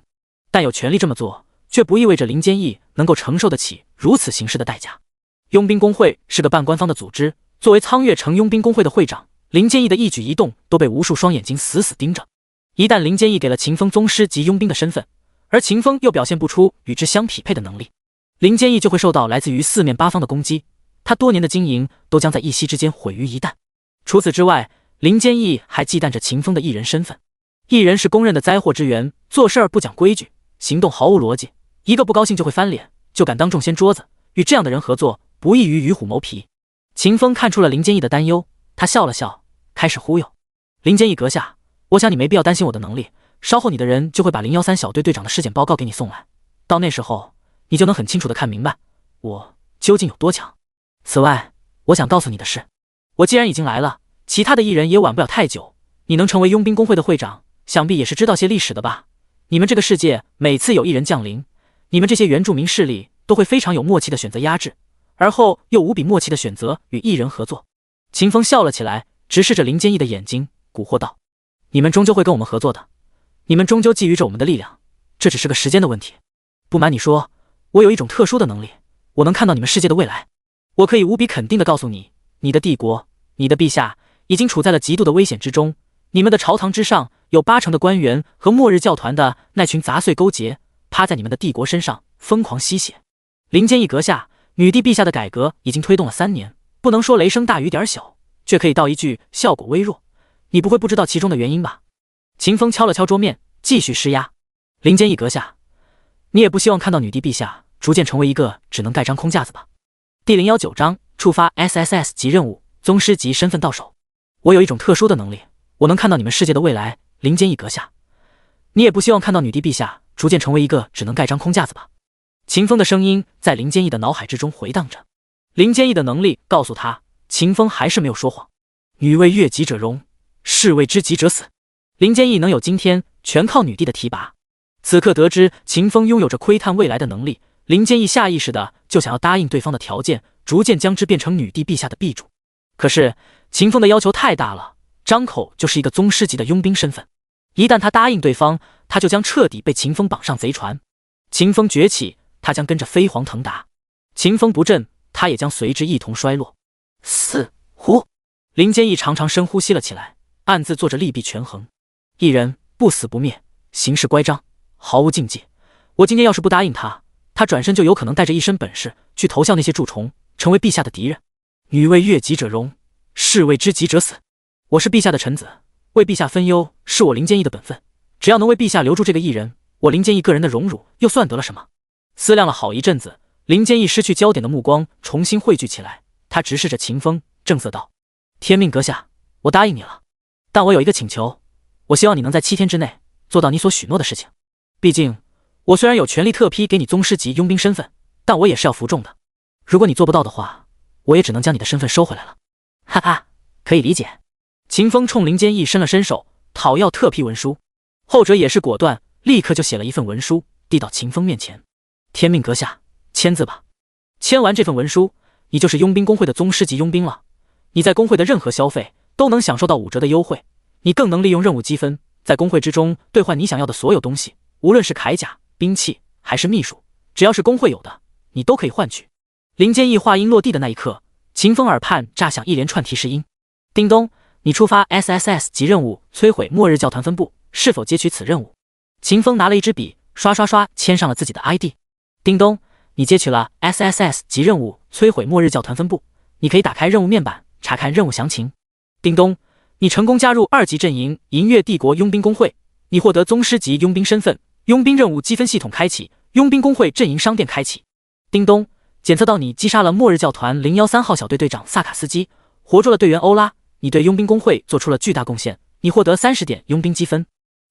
但有权利这么做，却不意味着林坚义能够承受得起如此形式的代价。佣兵工会是个半官方的组织，作为苍月城佣兵工会的会长，林坚义的一举一动都被无数双眼睛死死盯着。一旦林坚义给了秦风宗师级佣兵的身份，而秦风又表现不出与之相匹配的能力，林坚义就会受到来自于四面八方的攻击，他多年的经营都将在一夕之间毁于一旦。除此之外，林坚义还忌惮着秦风的异人身份。异人是公认的灾祸之源，做事儿不讲规矩，行动毫无逻辑，一个不高兴就会翻脸，就敢当众掀桌子，与这样的人合作，不异于与虎谋皮。秦风看出了林坚义的担忧，他笑了笑，开始忽悠：林坚义阁下，我想你没必要担心我的能力，稍后你的人就会把013小队队长的尸检报告给你送来，到那时候你就能很清楚地看明白我究竟有多强。此外，我想告诉你的是，我既然已经来了，其他的艺人也晚不了太久，你能成为佣兵工会的会长，想必也是知道些历史的吧？你们这个世界每次有艺人降临，你们这些原住民势力都会非常有默契地选择压制，而后又无比默契地选择与异人合作。秦风笑了起来，直视着林坚毅的眼睛，蛊惑道：“你们终究会跟我们合作的，你们终究觊觎着我们的力量，这只是个时间的问题。不瞒你说，我有一种特殊的能力，我能看到你们世界的未来。我可以无比肯定地告诉你，你的帝国，你的陛下已经处在了极度的危险之中。你们的朝堂之上有80%的官员和末日教团的那群杂碎勾结，趴在你们的帝国身上疯狂吸血。林坚毅阁下，女帝陛下的改革已经推动了3年，不能说雷声大雨点小，却可以道一句效果微弱。你不会不知道其中的原因吧？”秦风敲了敲桌面，继续施压：“林坚毅阁下，你也不希望看到女帝陛下逐渐成为一个只能盖章空架子吧？”第019章触发 SSS 级任务，宗师级身份到手。我有一种特殊的能力，我能看到你们世界的未来。林坚毅阁下，你也不希望看到女帝陛下逐渐成为一个只能盖章空架子吧？秦风的声音在林坚毅的脑海之中回荡着。林坚毅的能力告诉他，秦风还是没有说谎。女为悦己者容，士为知己者死。林坚毅能有今天，全靠女帝的提拔。此刻得知秦风拥有着窥探未来的能力，林坚毅下意识的就想要答应对方的条件，逐渐将之变成女帝陛下的臂主。可是秦风的要求太大了，张口就是一个宗师级的佣兵身份。一旦他答应对方，他就将彻底被秦风绑上贼船。秦风崛起，他将跟着飞黄腾达；秦风不振，他也将随之一同衰落。死呼！林坚毅长长深呼吸了起来，暗自做着利弊权衡。一人不死不灭，行事乖张，毫无禁忌。我今天要是不答应他，他转身就有可能带着一身本事去投效那些蛀虫，成为陛下的敌人。女为悦己者容，士为知己者死。我是陛下的臣子，为陛下分忧是我林坚毅的本分。只要能为陛下留住这个异人，我林坚毅个人的荣辱又算得了什么？思量了好一阵子，林坚毅失去焦点的目光重新汇聚起来，他直视着秦风，正色道：“天命阁下，我答应你了，但我有一个请求，我希望你能在7天之内做到你所许诺的事情。毕竟我虽然有权利特批给你宗师级佣兵身份，但我也是要服众的。如果你做不到的话，我也只能将你的身份收回来了。”哈哈，可以理解。秦风冲林坚毅伸了伸手，讨要特批文书。后者也是果断，立刻就写了一份文书，递到秦风面前。天命阁下，签字吧。签完这份文书，你就是佣兵工会的宗师级佣兵了。你在工会的任何消费都能享受到5折的优惠，你更能利用任务积分，在工会之中兑换你想要的所有东西，无论是铠甲、兵器还是秘术，只要是工会有的，你都可以换取。林坚毅话音落地的那一刻，秦风耳畔炸响一连串提示音。叮咚，你触发 SSS 级任务，摧毁末日教团分部，是否接取此任务？秦风拿了一支笔，刷刷刷签上了自己的 ID。叮咚，你接取了 SSS 级任务，摧毁末日教团分部，你可以打开任务面板查看任务详情。叮咚，你成功加入2级阵营银月帝国佣兵工会，你获得宗师级佣兵身份，佣兵任务积分系统开启，佣兵工会阵营商店开启。叮咚，检测到你击杀了末日教团013号小队队长萨卡斯基，活捉了队员欧拉，你对佣兵工会做出了巨大贡献，你获得30点佣兵积分。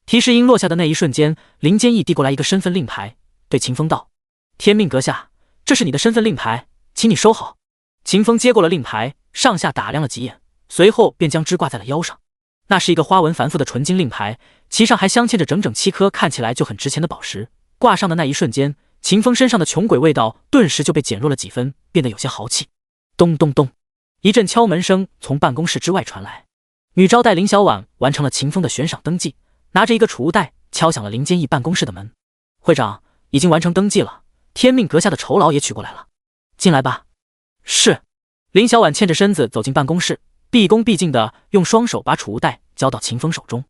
提示音落下的那一瞬间，林坚毅递过来一个身份令牌，对秦风道：“天命阁下，这是你的身份令牌，请你收好。”秦风接过了令牌，上下打量了几眼，随后便将之挂在了腰上。那是一个花纹繁复的纯金令牌，其上还镶嵌着整整7颗看起来就很值钱的宝石。挂上的那一瞬间，秦风身上的穷鬼味道顿时就被减弱了几分，变得有些豪气。咚咚咚，一阵敲门声从办公室之外传来。女招待林小婉完成了秦风的悬赏登记，拿着一个储物袋敲响了林坚毅办公室的门。会长，已经完成登记了，天命阁下的酬劳也取过来了，进来吧。是。林小婉欠着身子走进办公室，毕恭毕敬地用双手把储物袋交到秦风手中。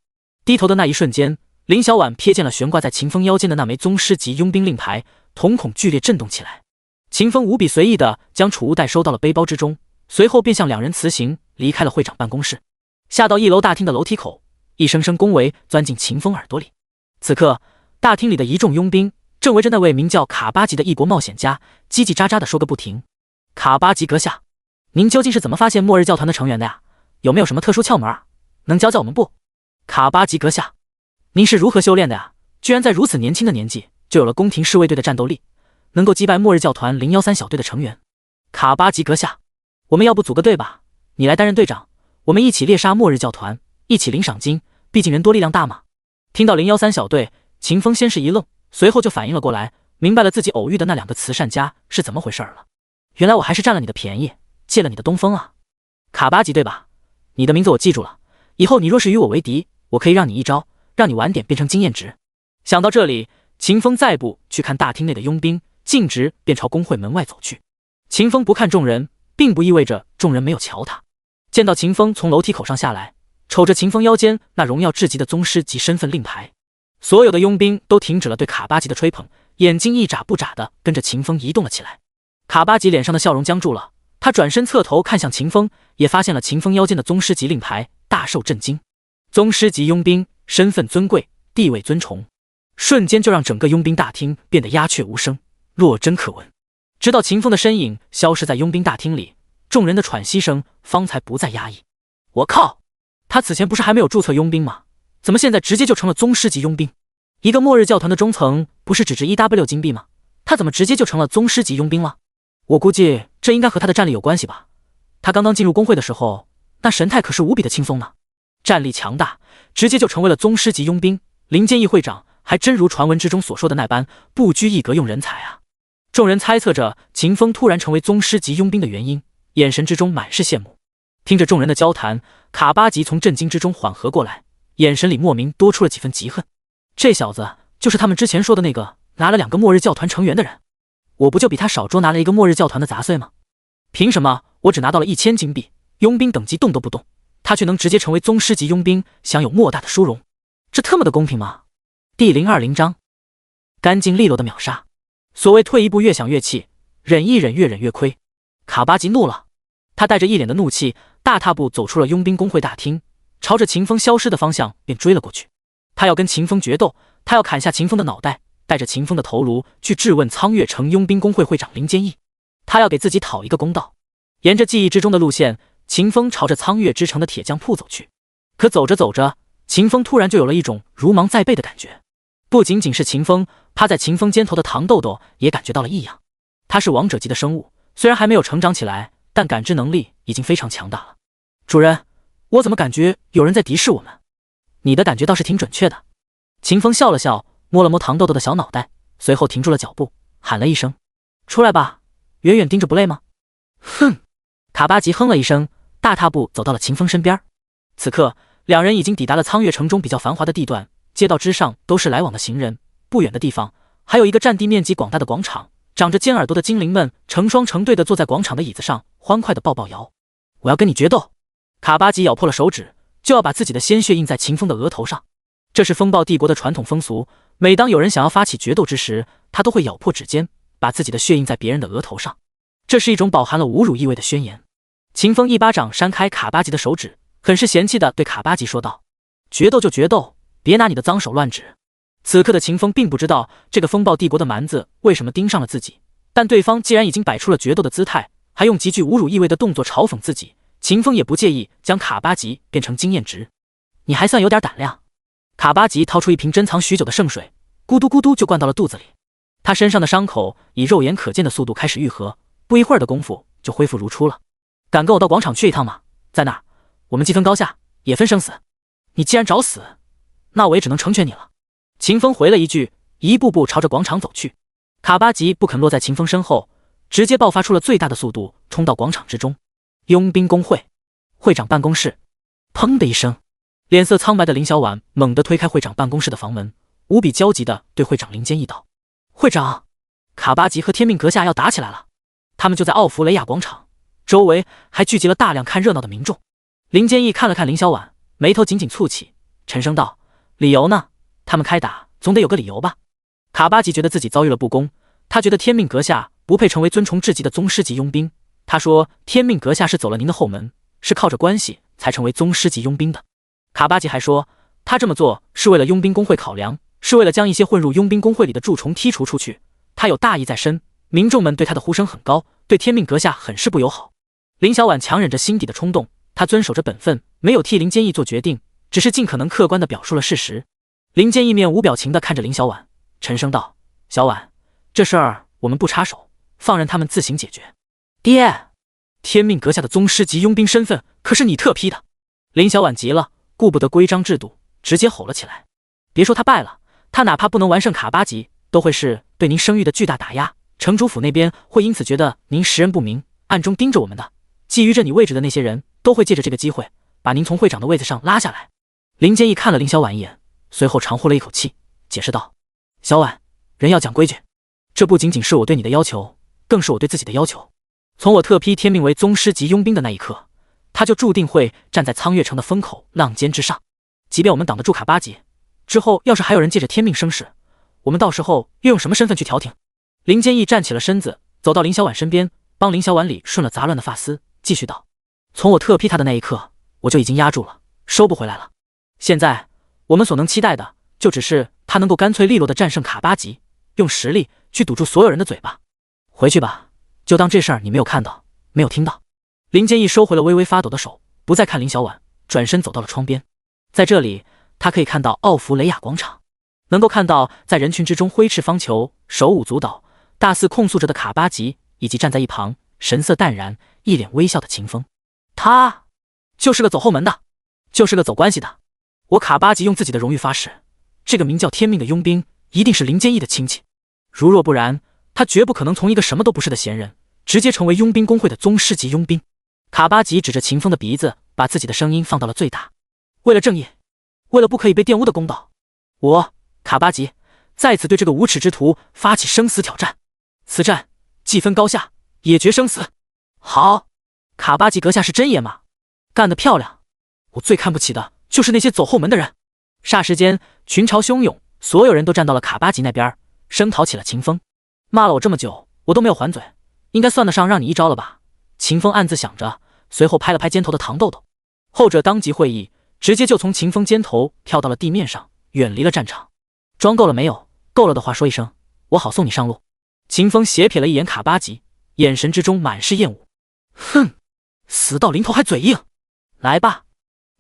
低头的那一瞬间，林小婉瞥见了悬挂在秦风腰间的那枚宗师级佣兵令牌，瞳孔剧烈震动起来。秦风无比随意地将储物袋收到了背包之中，随后便向2人辞行，离开了会长办公室。下到1楼大厅的楼梯口，一声声恭维钻进秦风耳朵里。此刻大厅里的一众佣兵正围着那位名叫卡巴吉的异国冒险家叽叽喳喳地说个不停。卡巴吉阁下，您究竟是怎么发现末日教团的成员的呀？有没有什么特殊窍门啊？能教教我们不？卡巴吉阁下，您是如何修炼的呀？居然在如此年轻的年纪就有了宫廷侍卫队的战斗力，能够击败末日教团013小队的成员。卡巴吉阁下，我们要不组个队吧？你来担任队长，我们一起猎杀末日教团，一起领赏金，毕竟人多力量大嘛。听到013小队，秦风先是一愣，随后就反应了过来，明白了自己偶遇的那2个慈善家是怎么回事了。原来我还是占了你的便宜，借了你的东风啊！卡巴吉对吧？你的名字我记住了，以后你若是与我为敌，我可以让你一招，让你晚点变成经验值。想到这里，秦风再不去看大厅内的佣兵，径直便朝工会门外走去。秦风不看众人，并不意味着众人没有瞧他。见到秦风从楼梯口上下来，瞅着秦风腰间那荣耀至极的宗师级身份令牌，所有的佣兵都停止了对卡巴吉的吹捧，眼睛一眨不眨的跟着秦风移动了起来。卡巴吉脸上的笑容僵住了，他转身侧头看向秦风，也发现了秦风腰间的宗师级令牌，大受震惊。宗师级佣兵，身份尊贵，地位尊崇，瞬间就让整个佣兵大厅变得鸦雀无声，若真可闻。直到秦风的身影消失在佣兵大厅里，众人的喘息声方才不再压抑。我靠，他此前不是还没有注册佣兵吗？怎么现在直接就成了宗师级佣兵？一个末日教团的中层不是只值 1W 金币吗？他怎么直接就成了宗师级佣兵了？我估计这应该和他的战力有关系吧。他刚刚进入工会的时候，那神态可是无比的轻松呢，战力强大，直接就成为了宗师级佣兵。林建义会长还真如传闻之中所说的那般，不拘一格用人才啊！众人猜测着秦风突然成为宗师级佣兵的原因，眼神之中满是羡慕。听着众人的交谈，卡巴吉从震惊之中缓和过来，眼神里莫名多出了几分嫉恨。这小子就是他们之前说的那个拿了2个末日教团成员的人，我不就比他少捉拿了1个末日教团的杂碎吗？凭什么我只拿到了1000金币，佣兵等级动都不动，他却能直接成为宗师级佣兵，享有莫大的殊荣？这特么的公平吗？第020章，干净利落的秒杀。所谓退一步越想越气，忍一忍越忍越亏。卡巴吉怒了，他带着一脸的怒气，大踏步走出了佣兵工会大厅，朝着秦风消失的方向便追了过去。他要跟秦风决斗，他要砍下秦风的脑袋，带着秦风的头颅去质问苍月城佣兵工会会长林坚义，他要给自己讨一个公道。沿着记忆之中的路线，秦风朝着苍月之城的铁匠铺走去。可走着走着，秦风突然就有了一种如芒在背的感觉。不仅仅是秦风，趴在秦风肩头的糖豆豆也感觉到了异样。他是王者级的生物，虽然还没有成长起来，但感知能力已经非常强大了。主人，我怎么感觉有人在敌视我们？你的感觉倒是挺准确的。秦风笑了笑，摸了摸糖豆豆的小脑袋，随后停住了脚步，喊了一声：出来吧，远远盯着不累吗？哼！卡巴吉哼了一声，大踏步走到了秦风身边。此刻两人已经抵达了苍月城中比较繁华的地段，街道之上都是来往的行人，不远的地方还有一个占地面积广大的广场，长着尖耳朵的精灵们成双成对的坐在广场的椅子上，欢快的抱抱摇。我要跟你决斗！卡巴吉咬破了手指，就要把自己的鲜血印在秦风的额头上。这是风暴帝国的传统风俗，每当有人想要发起决斗之时，他都会咬破指尖，把自己的血印在别人的额头上。这是一种饱含了侮辱意味的宣言。秦风一巴掌扇开卡巴吉的手指，很是嫌弃地对卡巴吉说道：决斗就决斗，别拿你的脏手乱指。此刻的秦风并不知道这个风暴帝国的蛮子为什么盯上了自己，但对方既然已经摆出了决斗的姿态，还用极具侮辱意味的动作嘲讽自己，秦风也不介意将卡巴吉变成经验值。你还算有点胆量。卡巴吉掏出一瓶珍藏许久的圣水，咕嘟咕嘟就灌到了肚子里。他身上的伤口以肉眼可见的速度开始愈合，不一会儿的功夫就恢复如初了。敢跟我到广场去一趟吗？在那儿，我们既分高下，也分生死。你既然找死，那我也只能成全你了。秦风回了一句，一步步朝着广场走去。卡巴吉不肯落在秦风身后，直接爆发出了最大的速度，冲到广场之中。佣兵工会会长办公室，砰的一声，脸色苍白的林小婉猛地推开会长办公室的房门，无比焦急地对会长林坚义道：会长，卡巴吉和天命阁下要打起来了。他们就在奥弗雷亚广场，周围还聚集了大量看热闹的民众。林坚义看了看林小婉，眉头紧紧蹙起，沉声道：理由呢？他们开打总得有个理由吧。卡巴吉觉得自己遭遇了不公，他觉得天命阁下不配成为尊崇至极的宗师级佣兵。他说天命阁下是走了您的后门，是靠着关系才成为宗师级佣兵的。卡巴吉还说他这么做是为了佣兵工会考量，是为了将一些混入佣兵工会里的蛀虫剔除出去。他有大义在身，民众们对他的呼声很高，对天命阁下很是不友好。林小婉强忍着心底的冲动，他遵守着本分，没有替林坚义做决定，只是尽可能客观地表述了事实。林坚义面无表情地看着林小婉，沉声道：小婉，这事儿我们不插手，放任他们自行解决。爹，天命阁下的宗师级佣兵身份可是你特批的。林小婉急了，顾不得规章制度，直接吼了起来。别说他败了，他哪怕不能完胜卡巴吉，都会是对您声誉的巨大打压，城主府那边会因此觉得您识人不明，暗中盯着我们的，觊觎着你位置的那些人都会借着这个机会把您从会长的位子上拉下来。林建义看了林小婉一眼，随后长呼了一口气，解释道：小婉，人要讲规矩，这不仅仅是我对你的要求，更是我对自己的要求。从我特批天命为宗师级佣兵的那一刻，他就注定会站在苍月城的风口浪尖之上。即便我们挡得住卡巴吉，之后要是还有人借着天命生事，我们到时候又用什么身份去调停？林坚义站起了身子，走到林小婉身边，帮林小婉理顺了杂乱的发丝，继续道：从我特批他的那一刻，我就已经压住了，收不回来了。现在我们所能期待的，就只是他能够干脆利落地战胜卡巴吉，用实力去堵住所有人的嘴巴。回去吧，就当这事儿你没有看到，没有听到。林坚义收回了微微发抖的手，不再看林小婉，转身走到了窗边。在这里，他可以看到奥弗雷亚广场，能够看到在人群之中挥斥方遒、手舞足蹈、大肆控诉着的卡巴吉，以及站在一旁神色淡然、一脸微笑的秦风。他就是个走后门的，就是个走关系的。我卡巴吉用自己的荣誉发誓，这个名叫天命的佣兵一定是林坚义的亲戚，如若不然，他绝不可能从一个什么都不是的闲人，直接成为佣兵工会的宗师级佣兵。卡巴吉指着秦风的鼻子，把自己的声音放到了最大。为了正义，为了不可以被玷污的公道，我卡巴吉在此对这个无耻之徒发起生死挑战。此战既分高下，也决生死。好，卡巴吉阁下是真爷们，干得漂亮。我最看不起的就是那些走后门的人。霎时间，群潮汹涌，所有人都站到了卡巴吉那边，声讨起了秦风。骂了我这么久，我都没有还嘴，应该算得上让你一招了吧？秦风暗自想着，随后拍了拍肩头的唐豆豆，后者当即会意，直接就从秦风肩头跳到了地面上，远离了战场。装够了没有？够了的话说一声，我好送你上路。秦风斜瞥了一眼卡巴吉，眼神之中满是厌恶。哼，死到临头还嘴硬，来吧，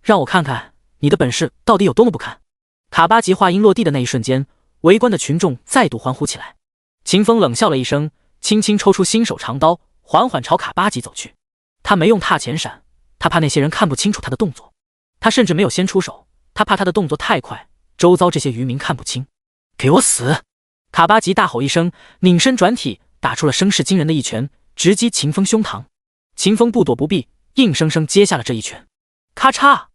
让我看看你的本事到底有多么不堪。卡巴吉话音落地的那一瞬间，围观的群众再度欢呼起来。秦风冷笑了一声，轻轻抽出新手长刀，缓缓朝卡巴吉走去。他没用踏前闪，他怕那些人看不清楚他的动作。他甚至没有先出手，他怕他的动作太快，周遭这些渔民看不清。给我死！卡巴吉大吼一声，拧身转体，打出了声势惊人的一拳，直击秦风胸膛。秦风不躲不避，硬生生接下了这一拳。咔嚓！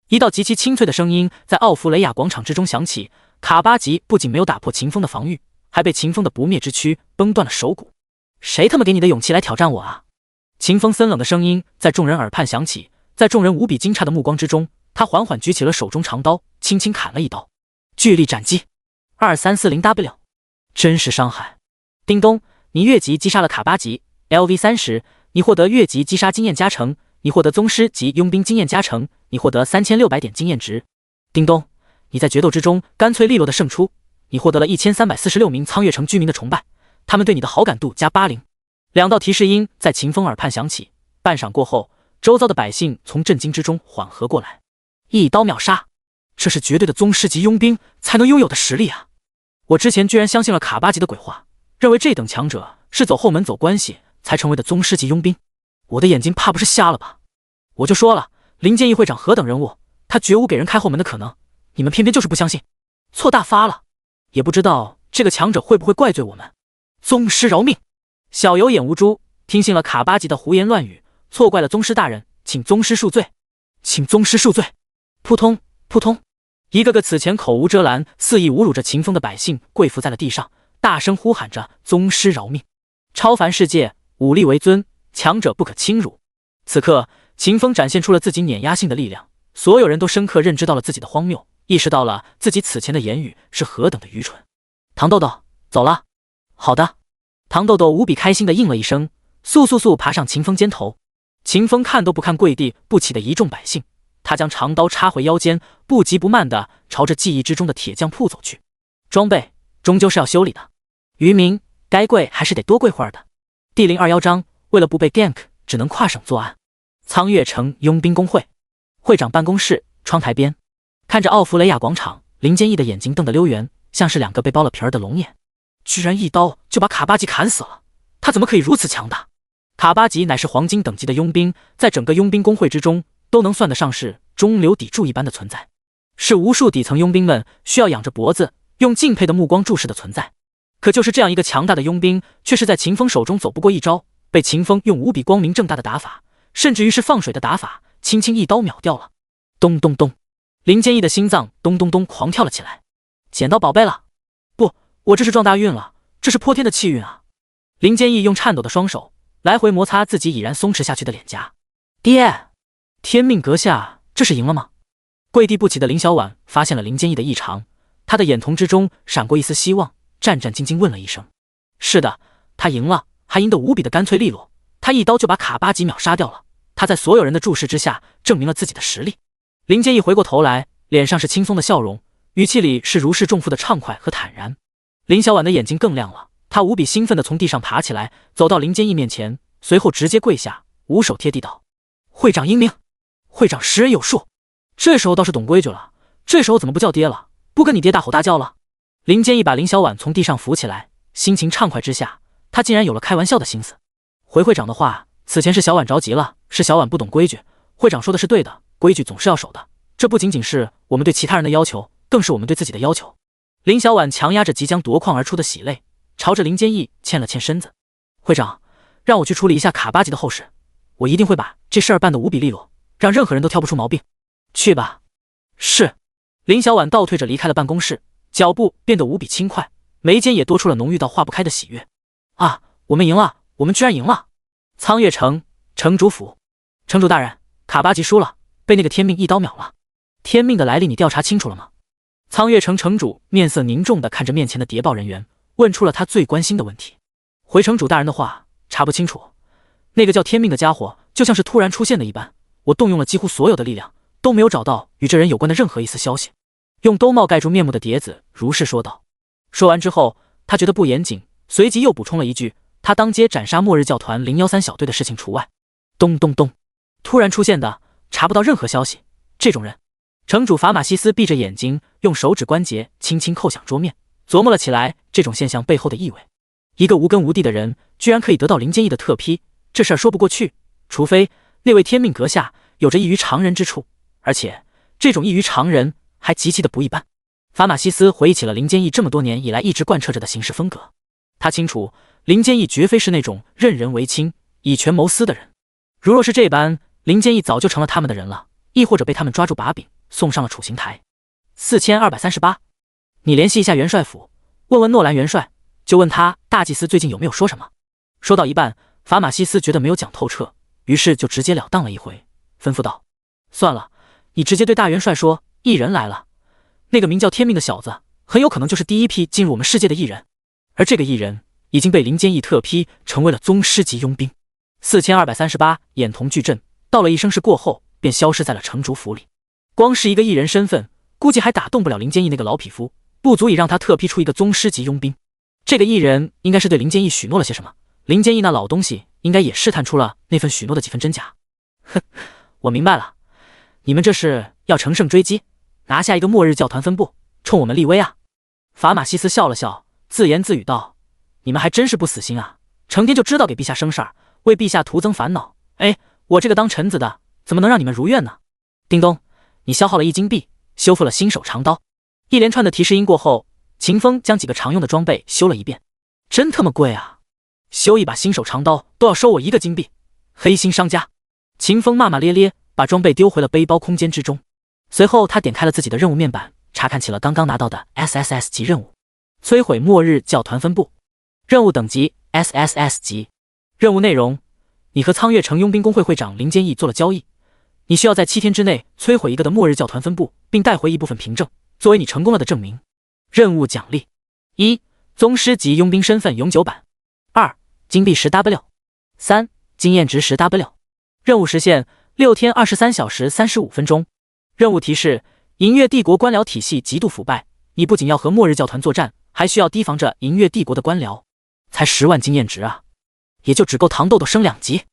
一道极其清脆的声音在奥弗雷亚广场之中响起。卡巴吉不仅没有打破秦风的防御，还被秦风的不灭之躯崩断了手骨。谁他妈给你的勇气来挑战我啊？秦风森冷的声音在众人耳畔响起，在众人无比惊诧的目光之中，他缓缓举起了手中长刀，轻轻砍了一刀。巨力斩击 2340W， 真实伤害。叮咚，你越级击杀了卡巴吉 LV30， 你获得越级击杀经验加成，你获得宗师级佣兵经验加成，你获得3600点经验值。叮咚，你在决斗之中干脆利落的胜出，你获得了1346名苍月城居民的崇拜，他们对你的好感度加80。两道提示音在秦风耳畔响起，半晌过后，周遭的百姓从震惊之中缓和过来。一刀秒杀，这是绝对的宗师级佣兵才能拥有的实力啊！我之前居然相信了卡巴吉的鬼话，认为这等强者是走后门走关系才成为的宗师级佣兵，我的眼睛怕不是瞎了吧？我就说了，林建义会长何等人物，他绝无给人开后门的可能，你们偏偏就是不相信，错大发了。也不知道这个强者会不会怪罪我们。宗师饶命！小有眼无珠，听信了卡巴吉的胡言乱语，错怪了宗师大人，请宗师恕罪，请宗师恕罪。扑通扑通，一个个此前口无遮拦、肆意侮辱着秦风的百姓跪伏在了地上，大声呼喊着宗师饶命！超凡世界，武力为尊，强者不可侵辱。此刻，秦风展现出了自己碾压性的力量，所有人都深刻认知到了自己的荒谬，意识到了自己此前的言语是何等的愚蠢。唐豆豆，走了。好的。唐豆豆无比开心地应了一声，速爬上秦风肩头。秦风看都不看跪地不起的一众百姓，他将长刀插回腰间，不急不慢地朝着记忆之中的铁匠铺走去。装备终究是要修理的，渔民该跪还是得多跪会儿的。第021章，为了不被 gank， 只能跨省作案。苍月城佣兵工会会长办公室窗台边，看着奥弗雷亚广场，林坚义的眼睛瞪得溜圆，像是两个被剥了皮儿的龙眼。居然一刀就把卡巴吉砍死了，他怎么可以如此强大？卡巴吉乃是黄金等级的佣兵，在整个佣兵工会之中都能算得上是中流砥柱一般的存在，是无数底层佣兵们需要仰着脖子用敬佩的目光注视的存在。可就是这样一个强大的佣兵，却是在秦风手中走不过一招，被秦风用无比光明正大的打法，甚至于是放水的打法，轻轻一刀秒掉了。咚咚咚，林坚毅的心脏咚咚咚狂跳了起来。捡到宝贝了！不，我这是撞大运了，这是泼天的气运啊！林坚毅用颤抖的双手来回摩擦自己已然松弛下去的脸颊。爹，天命阁下，这是赢了吗？跪地不起的林小婉发现了林坚毅的异常，他的眼瞳之中闪过一丝希望，战战兢兢问了一声：“是的，他赢了，还赢得无比的干脆利落。他一刀就把卡巴吉秒杀掉了。他在所有人的注视之下，证明了自己的实力。”林坚毅回过头来，脸上是轻松的笑容，语气里是如释重负的畅快和坦然。林小婉的眼睛更亮了，她无比兴奋地从地上爬起来，走到林坚毅面前，随后直接跪下，五手贴地道：“会长英明，会长识人有术。这时候倒是懂规矩了，这时候怎么不叫爹了，不跟你爹大吼大叫了？”林坚毅把林小婉从地上扶起来，心情畅快之下，他竟然有了开玩笑的心思。回会长的话，此前是小婉着急了，是小婉不懂规矩，会长说的是对的，规矩总是要守的，这不仅仅是我们对其他人的要求，更是我们对自己的要求。林小婉强压着即将夺眶而出的喜泪，朝着林坚毅欠了欠身子：“会长，让我去处理一下卡巴吉的后事，我一定会把这事儿办得无比利落，让任何人都挑不出毛病。”“去吧。”“是。”林小婉倒退着离开了办公室，脚步变得无比轻快，眉间也多出了浓郁到化不开的喜悦。“啊，我们赢了，我们居然赢了！”苍月城城主府，城主大人，卡巴吉输了，被那个天命一刀秒了。天命的来历你调查清楚了吗？苍月城城主面色凝重地看着面前的谍报人员，问出了他最关心的问题。回城主大人的话，查不清楚。那个叫天命的家伙就像是突然出现的一般，我动用了几乎所有的力量，都没有找到与这人有关的任何一丝消息。用兜帽盖住面目的碟子如是说道。说完之后，他觉得不严谨，随即又补充了一句：“他当街斩杀末日教团013小队的事情除外。”咚咚咚，突然出现的，查不到任何消息，这种人。城主法马西斯闭着眼睛，用手指关节轻轻叩响桌面，琢磨了起来这种现象背后的意味。一个无根无地的人，居然可以得到林坚毅的特批，这事儿说不过去，除非那位天命阁下有着异于常人之处，而且这种异于常人还极其的不一般。法马西斯回忆起了林坚毅这么多年以来一直贯彻着的行事风格，他清楚林坚毅绝非是那种任人唯亲、以权谋私的人。如若是这般，林坚毅早就成了他们的人了，亦或者被他们抓住把柄送上了处刑台。4238，你联系一下元帅府，问问诺兰元帅，就问他大祭司最近有没有说什么。说到一半，法马西斯觉得没有讲透彻，于是就直截了当了一回，吩咐道：“算了，你直接对大元帅说，异人来了。那个名叫天命的小子，很有可能就是第一批进入我们世界的异人，而这个异人已经被林坚毅特批，成为了宗师级佣兵。”4238眼瞳巨震，道了一声是过后，便消失在了城主府里。光是一个异人身份，估计还打动不了林坚毅那个老匹夫，不足以让他特批出一个宗师级佣兵。这个异人应该是对林坚毅许诺了些什么，林坚毅那老东西应该也试探出了那份许诺的几分真假。哼，我明白了，你们这是要乘胜追击，拿下一个末日教团分部，冲我们立威啊！法马西斯笑了笑，自言自语道：“你们还真是不死心啊，成天就知道给陛下生事儿，为陛下徒增烦恼。哎，我这个当臣子的，怎么能让你们如愿呢？”叮咚，你消耗了1金币，修复了新手长刀。一连串的提示音过后，秦风将几个常用的装备修了一遍。真他妈贵啊！修一把新手长刀都要收我1个金币，黑心商家！秦风骂骂咧咧，把装备丢回了背包空间之中。随后他点开了自己的任务面板，查看起了刚刚拿到的 SSS 级任务：摧毁末日教团分部。任务等级 SSS 级。任务内容：你和苍月城佣兵工会会长林坚毅做了交易，你需要在7天之内摧毁一个的末日教团分部，并带回一部分凭证，作为你成功了的证明。任务奖励：1. 宗师级佣兵身份永久版；2. 金币 10W； 3. 经验值 10W。任务时限6天23小时35分钟。任务提示：银月帝国官僚体系极度腐败，你不仅要和末日教团作战，还需要提防着银月帝国的官僚。才10万经验值啊，也就只够糖豆豆升2级，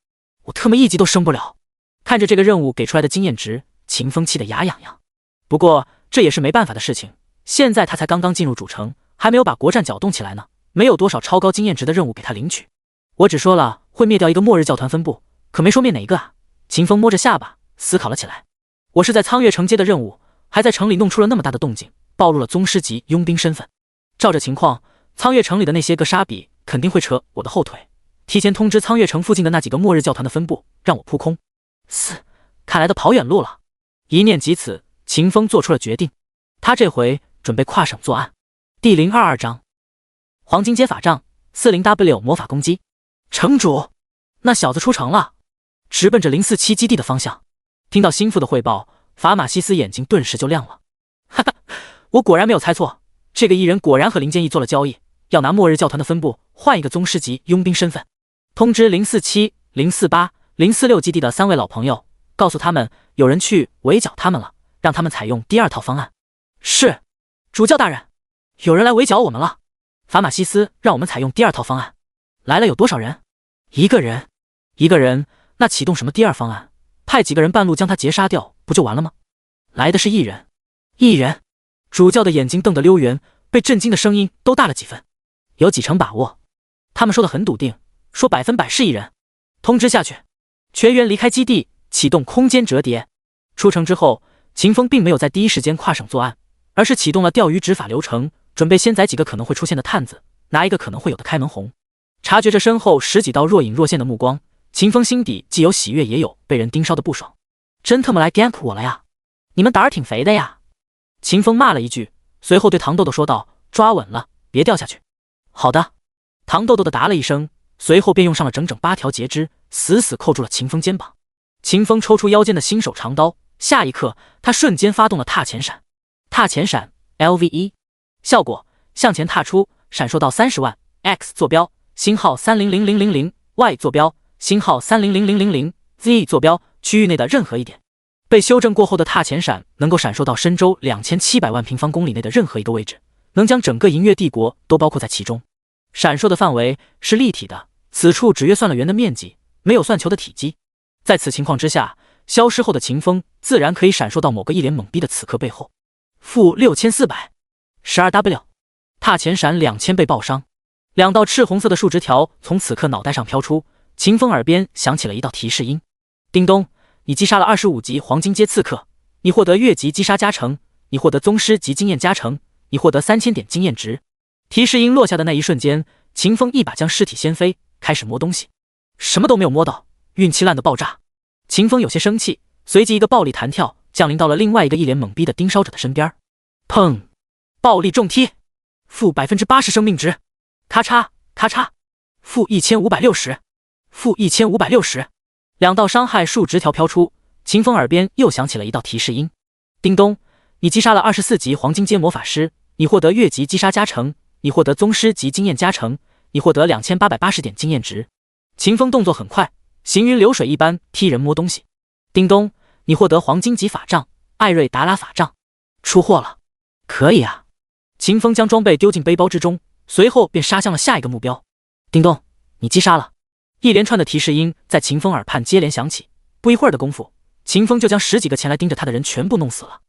我特么1级都升不了。看着这个任务给出来的经验值，秦风气得牙痒痒。不过这也是没办法的事情，现在他才刚刚进入主城，还没有把国战搅动起来呢，没有多少超高经验值的任务给他领取。我只说了会灭掉一个末日教团分部，可没说灭哪个啊。秦风摸着下巴思考了起来。我是在苍月城接的任务，还在城里弄出了那么大的动静，暴露了宗师级佣兵身份。照这情况，苍月城里的那些个沙比肯定会扯我的后腿，提前通知苍月城附近的那几个末日教团的分部，让我扑空。看来得跑远路了。一念及此，秦风做出了决定，他这回准备跨省作案。第022章，黄金阶法杖 40W 魔法攻击。城主，那小子出城了，直奔着047基地的方向。听到心腹的汇报，法玛西斯眼睛顿时就亮了。哈哈，我果然没有猜错，这个异人果然和林建义做了交易，要拿末日教团的分部换一个宗师级佣兵身份。通知047、048、046基地的3位老朋友，告诉他们有人去围剿他们了，让他们采用第2套方案。是，主教大人，有人来围剿我们了。法玛西斯让我们采用第2套方案。来了有多少人？一个人。一个人，那启动什么第2方案？派几个人半路将他截杀掉，不就完了吗？来的是异人。异人，主教的眼睛瞪得溜圆，被震惊的声音都大了几分。有几成把握？他们说得很笃定，说100%是异人。通知下去，全员离开基地，启动空间折叠。出城之后，秦风并没有在第一时间跨省作案，而是启动了钓鱼执法流程，准备先宰几个可能会出现的探子，拿一个可能会有的开门红。察觉着身后10几道若隐若现的目光，秦风心底既有喜悦，也有被人盯梢的不爽。真他妈来 gank 我了呀！你们胆儿挺肥的呀！秦风骂了一句，随后对唐豆豆说道：“抓稳了，别掉下去。”好的。唐豆豆的答了一声，随后便用上了整整8条截肢，死死扣住了秦风肩膀。秦风抽出腰间的新手长刀，下一刻他瞬间发动了踏前闪。踏前闪 LV1 效果：向前踏出，闪烁到30万 X 坐标星号300000 Y 坐标星号300000 Z 坐标区域内的任何一点。被修正过后的踏前闪能够闪烁到深州2700万平方公里内的任何一个位置，能将整个银月帝国都包括在其中。闪烁的范围是立体的，此处只约算了圆的面积，没有算球的体积。在此情况之下，消失后的秦风自然可以闪烁到某个一脸懵逼的此刻背后。-6400 12W 踏前闪2000倍爆伤。2道赤红色的数值条从此刻脑袋上飘出，秦风耳边响起了一道提示音：叮咚，你击杀了25级黄金阶刺客，你获得越级击杀加成，你获得宗师级经验加成，你获得3000点经验值。提示音落下的那一瞬间，秦风一把将尸体掀飞，开始摸东西，什么都没有摸到，运气烂的爆炸。秦风有些生气，随即一个暴力弹跳降临到了另外一个一脸懵逼的盯梢者的身边。砰！暴力重踢，负80%生命值。咔嚓咔嚓，负1560，负1560。2道伤害数值条飘出，秦风耳边又响起了一道提示音：叮咚，你击杀了24级黄金阶魔法师，你获得越级击杀加成，你获得宗师级经验加成，你获得2880点经验值。秦风动作很快，行云流水一般踢人摸东西。叮咚，你获得黄金级法杖艾瑞达拉法杖。出货了，可以啊！秦风将装备丢进背包之中，随后便杀向了下一个目标。叮咚，你击杀了！一连串的提示音在秦风耳畔接连响起，不一会儿的功夫，秦风就将10几个前来盯着他的人全部弄死了。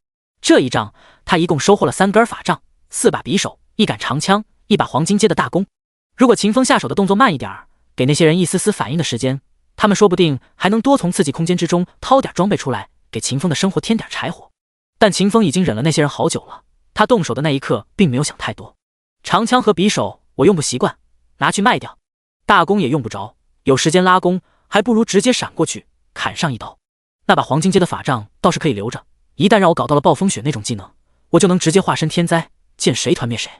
这一仗，他一共收获了3根法杖、4把匕首、1杆长枪、1把黄金阶的大弓。如果秦风下手的动作慢一点，给那些人一丝丝反应的时间，他们说不定还能多从刺激空间之中掏点装备出来，给秦风的生活添点柴火。但秦风已经忍了那些人好久了，他动手的那一刻并没有想太多。长枪和匕首我用不习惯，拿去卖掉。大弓也用不着，有时间拉弓，还不如直接闪过去砍上一刀。那把黄金阶的法杖倒是可以留着，一旦让我搞到了暴风雪那种技能，我就能直接化身天灾，见谁团灭谁。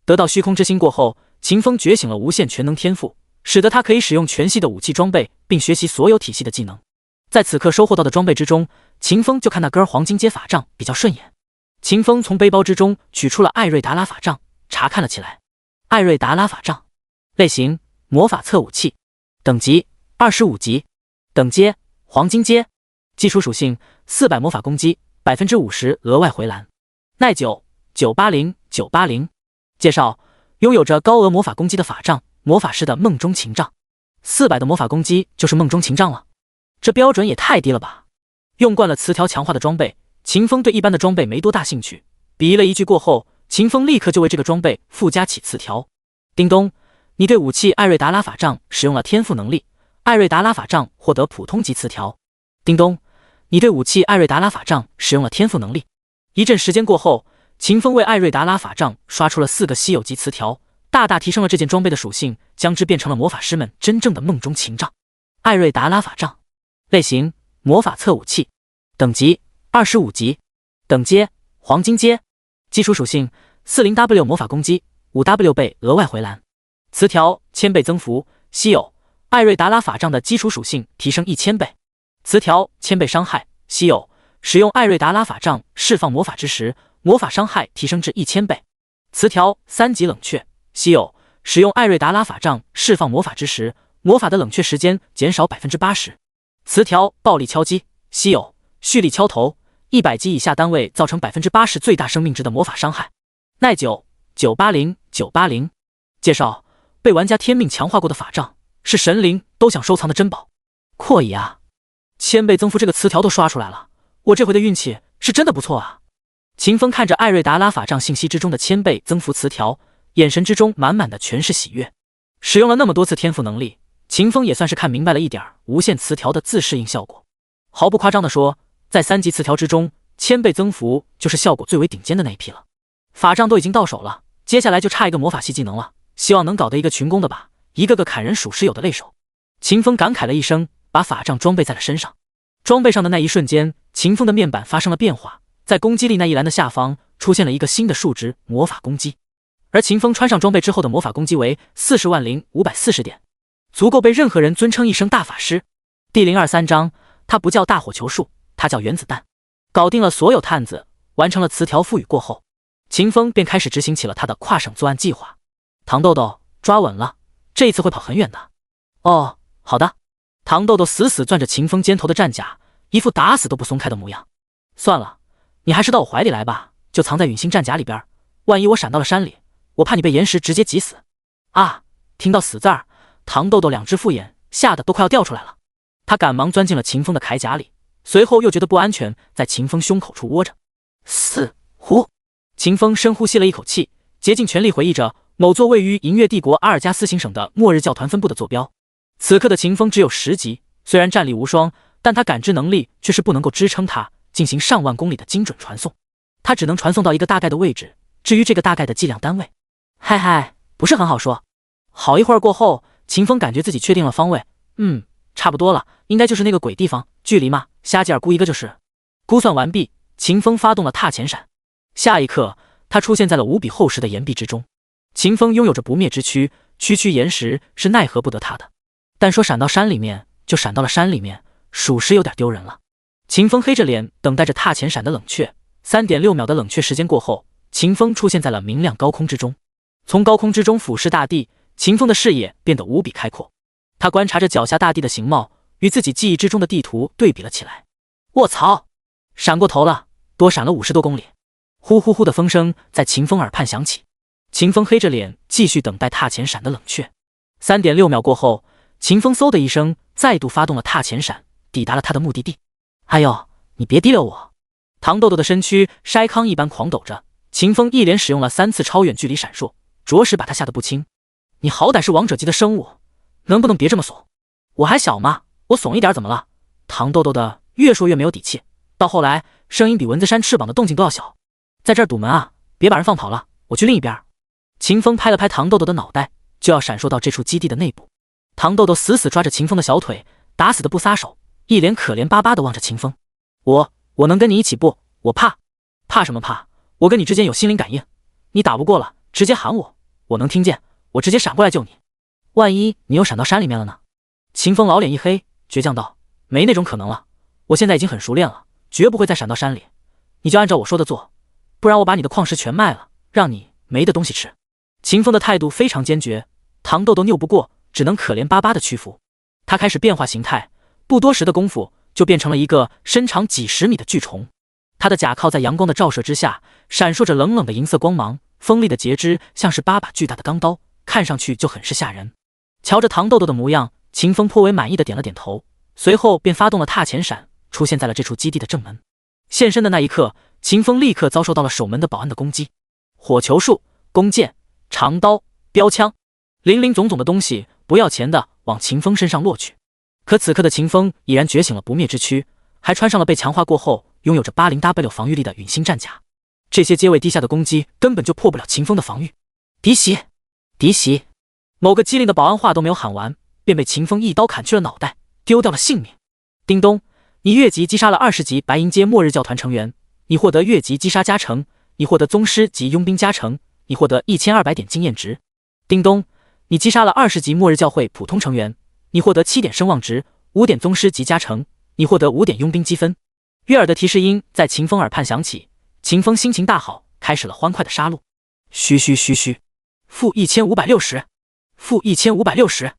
得到虚空之心过后，秦风觉醒了无限全能天赋，使得他可以使用全系的武器装备，并学习所有体系的技能。在此刻收获到的装备之中，秦风就看那根黄金阶法杖比较顺眼。秦风从背包之中取出了艾瑞达拉法杖，查看了起来。艾瑞达拉法杖，类型魔法侧武器，等级25级，等阶黄金阶，基础属性400魔法攻击，50%额外回蓝，耐久980。介绍：拥有着高额魔法攻击的法杖，魔法师的梦中情杖。400的魔法攻击就是梦中情杖了，这标准也太低了吧！用惯了词条强化的装备，秦风对一般的装备没多大兴趣。比了一句过后，秦风立刻就为这个装备附加起词条。叮咚，你对武器艾瑞达拉法杖使用了天赋能力，艾瑞达拉法杖获得普通级词条。叮咚，你对武器艾瑞达拉法杖使用了天赋能力。一阵时间过后，秦风为艾瑞达拉法杖刷出了4个稀有级词条，大大提升了这件装备的属性，将之变成了魔法师们真正的梦中情杖。艾瑞达拉法杖，类型魔法侧武器，等级25级，等阶黄金阶，基础属性 40W 魔法攻击， 5W 倍额外回蓝，词条1000倍增幅，稀有。艾瑞达拉法杖的基础属性提升1000倍，词条1000倍伤害，稀有。使用艾瑞达拉法杖释放魔法之时，魔法伤害提升至1000倍，词条3级冷却，稀有。使用艾瑞达拉法杖释放魔法之时，魔法的冷却时间减少 80%，词条暴力敲击，稀有。蓄力敲头，100击以下单位造成 80% 最大生命值的魔法伤害，耐久980。介绍：被玩家天命强化过的法杖，是神灵都想收藏的珍宝。阔矣啊，1000倍增幅这个词条都刷出来了，我这回的运气是真的不错啊。秦风看着艾瑞达拉法杖信息之中的1000倍增幅词条，眼神之中满满的全是喜悦。使用了那么多次天赋能力，秦风也算是看明白了一点无限词条的自适应效果。毫不夸张地说，在3级词条之中，1000倍增幅就是效果最为顶尖的那一批了。法杖都已经到手了，接下来就差一个魔法系技能了，希望能搞得一个群攻的吧，一个个砍人属实有的累手。秦风感慨了一声，把法杖装备在了身上。装备上的那一瞬间，秦风的面板发生了变化，在攻击力那一栏的下方出现了一个新的数值魔法攻击，而秦风穿上装备之后的魔法攻击为400540点，足够被任何人尊称一声大法师。第023章，它不叫大火球术，它叫原子弹。搞定了所有探子，完成了词条赋予过后，秦风便开始执行起了他的跨省作案计划。糖豆豆抓稳了，这一次会跑很远的。哦，好的。糖豆豆死死攥着秦风肩头的战甲，一副打死都不松开的模样。算了，你还是到我怀里来吧，就藏在陨星战甲里边，万一我闪到了山里，我怕你被岩石直接挤死。啊！听到死字儿，糖豆豆两只复眼吓得都快要掉出来了。他赶忙钻进了秦风的铠甲里，随后又觉得不安全，在秦风胸口处窝着。死呼！秦风深呼吸了一口气，竭尽全力回忆着某座位于银月帝国阿尔加斯行省的末日教团分部的坐标。此刻的秦风只有10级，虽然战力无双，但他感知能力却是不能够支撑他进行上万公里的精准传送，他只能传送到一个大概的位置，至于这个大概的计量单位，嗨，不是很好说。好一会儿过后，秦风感觉自己确定了方位，差不多了，应该就是那个鬼地方，距离嘛，瞎鸡儿估一个就是。估算完毕，秦风发动了踏前闪，下一刻，他出现在了无比厚实的岩壁之中。秦风拥有着不灭之躯，区区岩石是奈何不得他的。但说闪到山里面就闪到了山里面，属实有点丢人了。秦风黑着脸等待着踏前闪的冷却，3.6秒的冷却时间过后，秦风出现在了明亮高空之中。从高空之中俯视大地，秦风的视野变得无比开阔。他观察着脚下大地的形貌，与自己记忆之中的地图对比了起来。卧槽，闪过头了，多闪了50多公里。呼呼呼的风声在秦风耳畔响起。秦风黑着脸继续等待踏前闪的冷却。3.6秒过后，秦风嗖的一声再度发动了踏前闪，抵达了他的目的地。哎呦，你别提溜我！糖豆豆的身躯筛糠一般狂抖着，秦风一连使用了3次超远距离闪烁，着实把他吓得不轻。你好歹是王者级的生物，能不能别这么怂？我还小嘛，我怂一点怎么了？糖豆豆的越说越没有底气，到后来声音比蚊子扇翅膀的动静都要小。在这儿堵门啊，别把人放跑了，我去另一边。秦风拍了拍糖豆豆的脑袋，就要闪烁到这处基地的内部。糖豆豆死死抓着秦风的小腿，打死的不撒手，一脸可怜巴巴的望着秦风。我能跟你一起不？我怕什么怕？我跟你之间有心灵感应，你打不过了直接喊我能听见，我直接闪过来救你。万一你又闪到山里面了呢？秦风老脸一黑，倔强道：没那种可能了，我现在已经很熟练了，绝不会再闪到山里。你就按照我说的做，不然我把你的矿石全卖了，让你没的东西吃。秦风的态度非常坚决，糖豆豆拗不过，只能可怜巴巴的屈服。他开始变化形态，不多时的功夫就变成了一个身长几十米的巨虫。他的甲靠在阳光的照射之下，闪烁着冷冷的银色光芒，锋利的截肢像是8把巨大的钢刀，看上去就很是吓人。瞧着糖豆豆的模样，秦风颇为满意的点了点头，随后便发动了踏前闪，出现在了这处基地的正门。现身的那一刻，秦风立刻遭受到了守门的保安的攻击，火球术、弓箭、长刀、标枪，林林总总的东西不要钱的往秦风身上落去。可此刻的秦风已然觉醒了不灭之躯，还穿上了被强化过后拥有着80W 防御力的陨星战甲，这些阶位低下的攻击根本就破不了秦风的防御。滴血！嫡袭！某个机灵的保安话都没有喊完，便被秦风一刀砍去了脑袋，丢掉了性命。叮咚，你越级击杀了20级白银阶末日教团成员，你获得越级击杀加成，你获得宗师级佣兵加成，你获得1200点经验值。叮咚，你击杀了20级末日教会普通成员，你获得7点声望值，5点宗师级加成，你获得5点佣兵积分。悦耳的提示音在秦风耳畔响起，秦风心情大好，开始了欢快的杀戮。嘘嘘嘘嘘，负1560，负1560。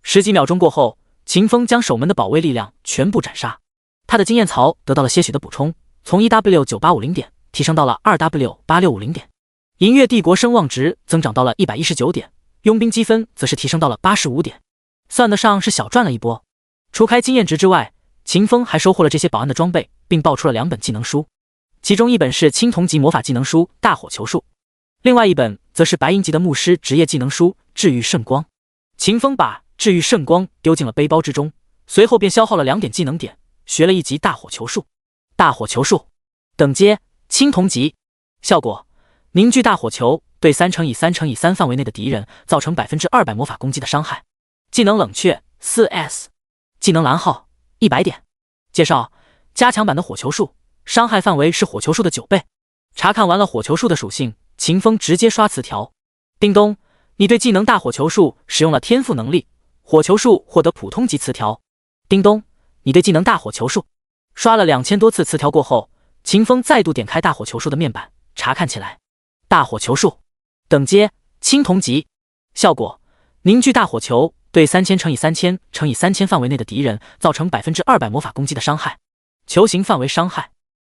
10几秒钟过后，秦风将守门的保卫力量全部斩杀，他的经验槽得到了些许的补充，从 1W9850 点提升到了 2W8650 点，银月帝国声望值增长到了119点，佣兵积分则是提升到了85点，算得上是小赚了一波。除开经验值之外，秦风还收获了这些保安的装备，并爆出了2本技能书，其中一本是青铜级魔法技能书大火球术，另外一本则是白银级的牧师职业技能书治愈圣光。秦风把治愈圣光丢进了背包之中，随后便消耗了2点技能点，学了一级大火球术。大火球术等阶青铜级，效果凝聚大火球，对3×3×3范围内的敌人造成200%魔法攻击的伤害。技能冷却 4S， 技能蓝耗100点。介绍：加强版的火球术，伤害范围是火球术的9倍。查看完了火球术的属性，秦风直接刷词条。叮咚，你对技能大火球术使用了天赋能力，火球术获得普通级词条。叮咚，你对技能大火球术。刷了2000多次词条过后，秦风再度点开大火球术的面板，查看起来。大火球术等阶青铜级，效果凝聚大火球，对3000×3000×3000范围内的敌人造成200%魔法攻击的伤害。球形范围伤害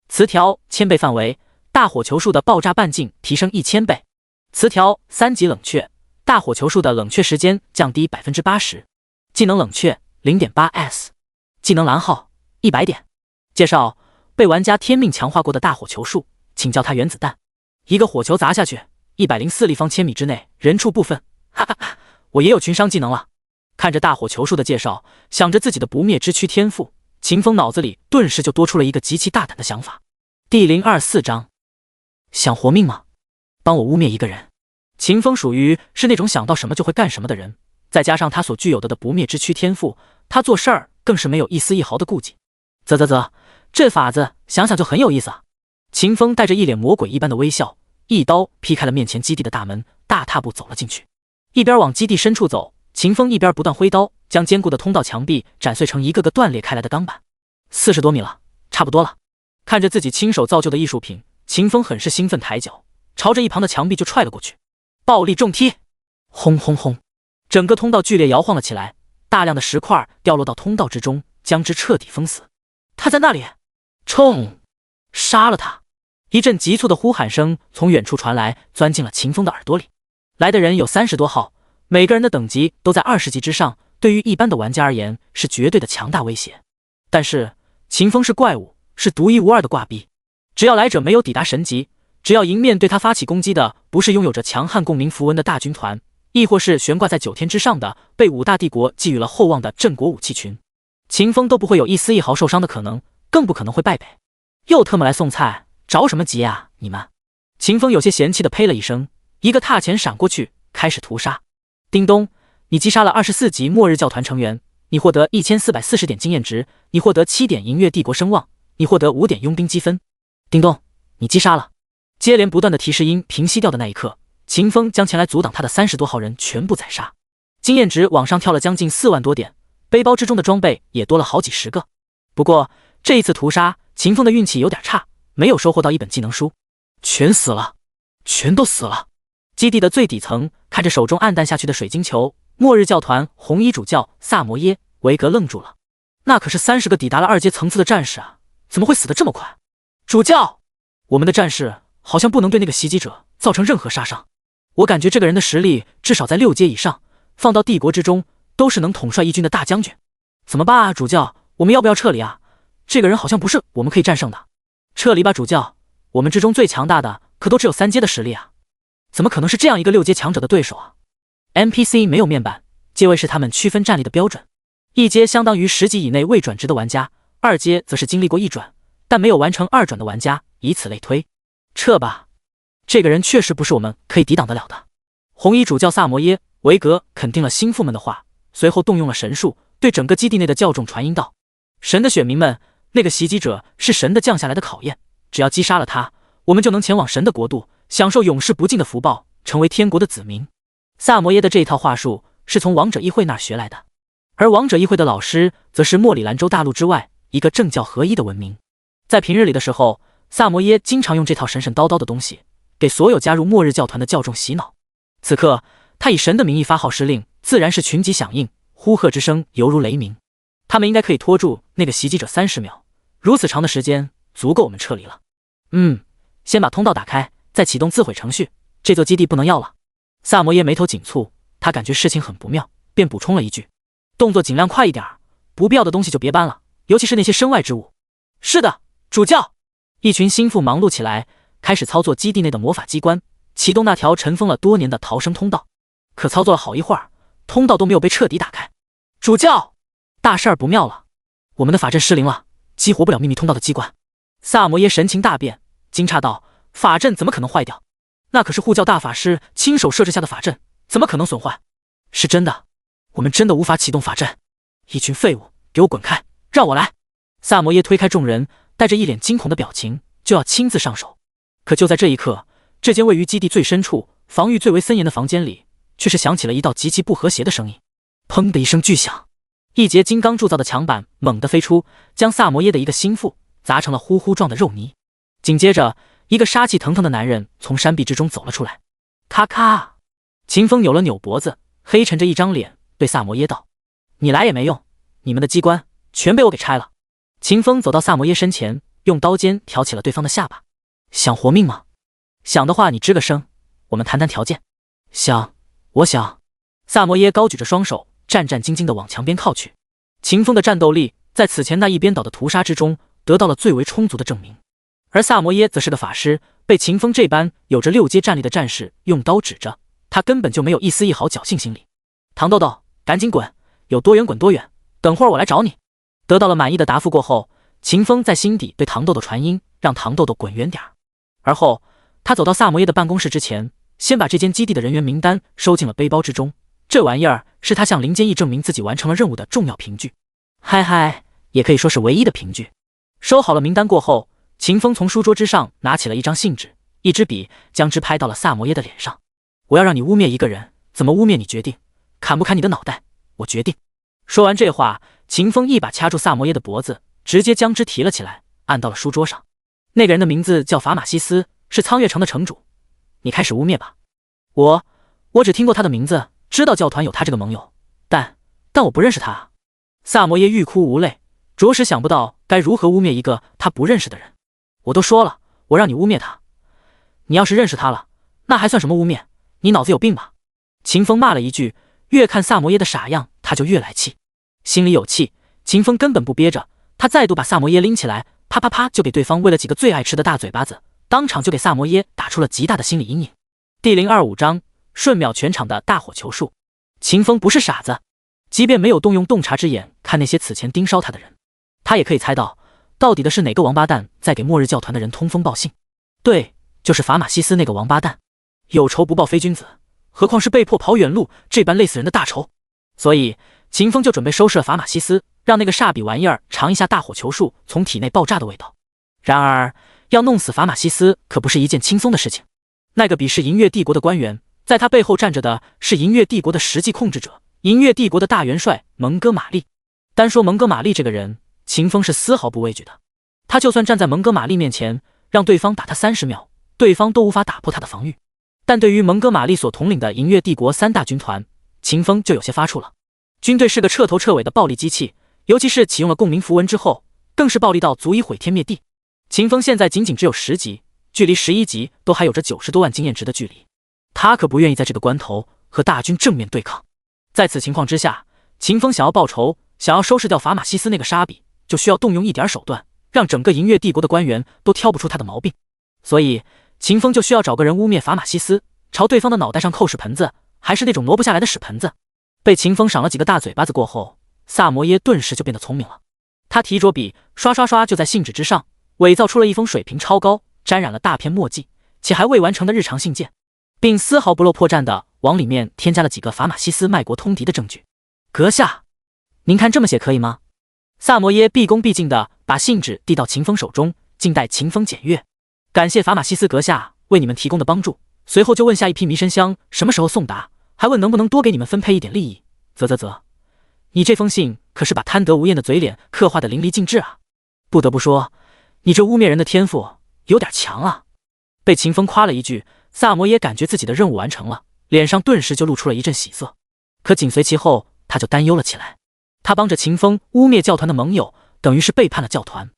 词条1000倍范围，大火球术的爆炸半径提升1000倍。词条3级冷却，大火球术的冷却时间降低 80%。 技能冷却 0.8S， 技能蓝耗100点。介绍：被玩家天命强化过的大火球术，请叫它原子弹。一个火球砸下去，104立方千米之内人畜不分。哈哈哈，我也有群伤技能了。看着大火球术的介绍，想着自己的不灭之躯天赋，秦风脑子里顿时就多出了一个极其大胆的想法。第024章，想活命吗？帮我污蔑一个人。秦风属于是那种想到什么就会干什么的人，再加上他所具有的不灭之躯天赋，他做事儿更是没有一丝一毫的顾忌。这法子想想就很有意思啊。秦风带着一脸魔鬼一般的微笑，一刀劈开了面前基地的大门，大踏步走了进去。一边往基地深处走，秦风一边不断挥刀，将坚固的通道墙壁斩碎成一个个断裂开来的钢板。40多米了，差不多了。看着自己亲手造就的艺术品，秦风很是兴奋，抬脚朝着一旁的墙壁就踹了过去，暴力重踢，轰轰轰，整个通道剧烈摇晃了起来，大量的石块掉落到通道之中，将之彻底封死。他在那里，冲！杀了他！一阵急促的呼喊声从远处传来，钻进了秦风的耳朵里。来的人有30多号，每个人的等级都在20级之上，对于一般的玩家而言是绝对的强大威胁。但是秦风是怪物，是独一无二的挂逼，只要来者没有抵达神级，只要迎面对他发起攻击的不是拥有着强悍共鸣符文的大军团，亦或是悬挂在9天之上的被5大帝国寄予了厚望的镇国武器群，秦风都不会有一丝一毫受伤的可能，更不可能会败北。又特么来送菜，着什么急啊你们！秦风有些嫌弃的呸了一声，一个踏前闪过去，开始屠杀。叮咚，你击杀了24级末日教团成员，你获得1440点经验值，你获得7点银月帝国声望，你获得5点佣兵积分。叮咚，你击杀了。接连不断的提示音平息掉的那一刻，秦风将前来阻挡他的30多号人全部宰杀，经验值往上跳了将近4万多点，背包之中的装备也多了好几十个。不过这一次屠杀，秦风的运气有点差，没有收获到一本技能书。全死了，全都死了。基地的最底层看着手中暗淡下去的水晶球，末日教团红衣主教萨摩耶维格愣住了。那可是30个抵达了2阶层次的战士啊，怎么会死得这么快？主教，我们的战士好像不能对那个袭击者造成任何杀伤。我感觉这个人的实力至少在6阶以上，放到帝国之中都是能统帅一军的大将军。怎么办啊，主教？我们要不要撤离啊？这个人好像不是我们可以战胜的。撤离吧，主教。我们之中最强大的可都只有3阶的实力啊，怎么可能是这样一个6阶强者的对手啊？ NPC 没有面板，阶位是他们区分战力的标准。1阶相当于10级以内未转职的玩家，2阶则是经历过1转但没有完成2转的玩家，以此类推。撤吧，这个人确实不是我们可以抵挡得了的。红衣主教萨摩耶·维格肯定了心腹们的话，随后动用了神术，对整个基地内的教众传音道：“神的选民们，那个袭击者是神的降下来的考验，只要击杀了他，我们就能前往神的国度，享受永世不尽的福报，成为天国的子民。”萨摩耶的这一套话术是从王者议会那儿学来的，而王者议会的老师则是莫里兰州大陆之外一个政教合一的文明。在平日里的时候，萨摩耶经常用这套神神叨叨的东西给所有加入末日教团的教众洗脑。此刻他以神的名义发号施令，自然是群集响应，呼喝之声犹如雷鸣。他们应该可以拖住那个袭击者30秒，如此长的时间足够我们撤离了。先把通道打开，再启动自毁程序，这座基地不能要了。萨摩耶眉头紧蹙，他感觉事情很不妙，便补充了一句：“动作尽量快一点，不必要的东西就别搬了，尤其是那些身外之物。”是的，主教。一群心腹忙碌起来，开始操作基地内的魔法机关，启动那条尘封了多年的逃生通道。可操作了好一会儿，通道都没有被彻底打开。主教，大事儿不妙了，我们的法阵失灵了，激活不了秘密通道的机关。萨摩耶神情大变，惊诧道：“法阵怎么可能坏掉？那可是护教大法师亲手设置下的法阵，怎么可能损坏？是真的，我们真的无法启动法阵。一群废物，给我滚开，让我来！”萨摩耶推开众人，带着一脸惊恐的表情，就要亲自上手。可就在这一刻，这间位于基地最深处、防御最为森严的房间里，却是响起了一道极其不和谐的声音。砰的一声巨响，一截金刚铸造的墙板猛地飞出，将萨摩耶的一个心腹砸成了呼呼状的肉泥。紧接着，一个杀气腾腾的男人从山壁之中走了出来。咔咔，秦风扭了扭脖子，黑沉着一张脸，对萨摩耶道：“你来也没用，你们的机关全被我给拆了。”秦风走到萨摩耶身前，用刀尖挑起了对方的下巴。想活命吗？想的话你吱个声，我们谈谈条件。想，我想。萨摩耶高举着双手，战战兢兢地往墙边靠去。秦风的战斗力在此前那一边倒的屠杀之中得到了最为充足的证明，而萨摩耶则是个法师，被秦风这般有着6阶战力的战士用刀指着，他根本就没有一丝一毫侥幸心理。唐豆豆，赶紧滚，有多远滚多远，等会儿我来找你。得到了满意的答复过后，秦风在心底对唐豆豆传音，让唐豆豆滚远点儿。而后他走到萨摩耶的办公室之前，先把这间基地的人员名单收进了背包之中。这玩意儿是他向林坚义证明自己完成了任务的重要凭据，嗨，也可以说是唯一的凭据。收好了名单过后，秦风从书桌之上拿起了一张信纸，一支笔，将之拍到了萨摩耶的脸上。我要让你污蔑一个人，怎么污蔑你决定，砍不砍你的脑袋，我决定。说完这话，秦风一把掐住萨摩耶的脖子，直接将之提了起来，按到了书桌上。那个人的名字叫法马西斯，是苍月城的城主。你开始污蔑吧。我只听过他的名字，知道教团有他这个盟友，但我不认识他。萨摩耶欲哭无泪，着实想不到该如何污蔑一个他不认识的人。我都说了，我让你污蔑他，你要是认识他了，那还算什么污蔑？你脑子有病吧？秦风骂了一句，越看萨摩耶的傻样，他就越来气。心里有气，秦风根本不憋着，他再度把萨摩耶拎起来，啪啪啪就给对方喂了几个最爱吃的大嘴巴子，当场就给萨摩耶打出了极大的心理阴影。第025章瞬秒全场的大火球术。秦风不是傻子，即便没有动用洞察之眼看那些此前盯梢他的人，他也可以猜到到底的是哪个王八蛋在给末日教团的人通风报信。对，就是法马西斯那个王八蛋。有仇不报非君子，何况是被迫跑远路这般累死人的大仇。所以秦风就准备收拾了法马西斯，让那个煞笔玩意儿尝一下大火球术从体内爆炸的味道。然而要弄死法马西斯可不是一件轻松的事情。那个鄙视银月帝国的官员，在他背后站着的是银月帝国的实际控制者，银月帝国的大元帅蒙哥马利。单说蒙哥马利这个人，秦风是丝毫不畏惧的。他就算站在蒙哥马利面前，让对方打他30秒，对方都无法打破他的防御。但对于蒙哥马利所统领的银月帝国3大军团，秦风就有些发怵了。军队是个彻头彻尾的暴力机器，尤其是启用了共鸣符文之后，更是暴力到足以毁天灭地。秦风现在仅仅只有10级，距离11级都还有着90多万经验值的距离，他可不愿意在这个关头和大军正面对抗。在此情况之下，秦风想要报仇，想要收拾掉法马西斯那个沙比，就需要动用一点手段，让整个银月帝国的官员都挑不出他的毛病。所以秦风就需要找个人污蔑法马西斯，朝对方的脑袋上扣屎盆子，还是那种挪不下来的屎盆子。被秦风赏了几个大嘴巴子过后，萨摩耶顿时就变得聪明了。他提着笔刷刷刷就在信纸之上伪造出了一封水平超高、沾染了大片墨迹且还未完成的日常信件，并丝毫不露破绽地往里面添加了几个法玛西斯卖国通敌的证据。阁下，您看这么写可以吗？萨摩耶毕恭毕敬地把信纸递到秦风手中，静待秦风检阅。感谢法玛西斯阁下为你们提供的帮助。随后就问下一批迷神香什么时候送达，还问能不能多给你们分配一点利益。你这封信可是把贪得无厌的嘴脸刻画得淋漓尽致啊！不得不说，你这污蔑人的天赋有点强啊！被秦风夸了一句，萨摩耶感觉自己的任务完成了，脸上顿时就露出了一阵喜色。可紧随其后，他就担忧了起来。他帮着秦风污蔑教团的盟友，等于是背叛了教团。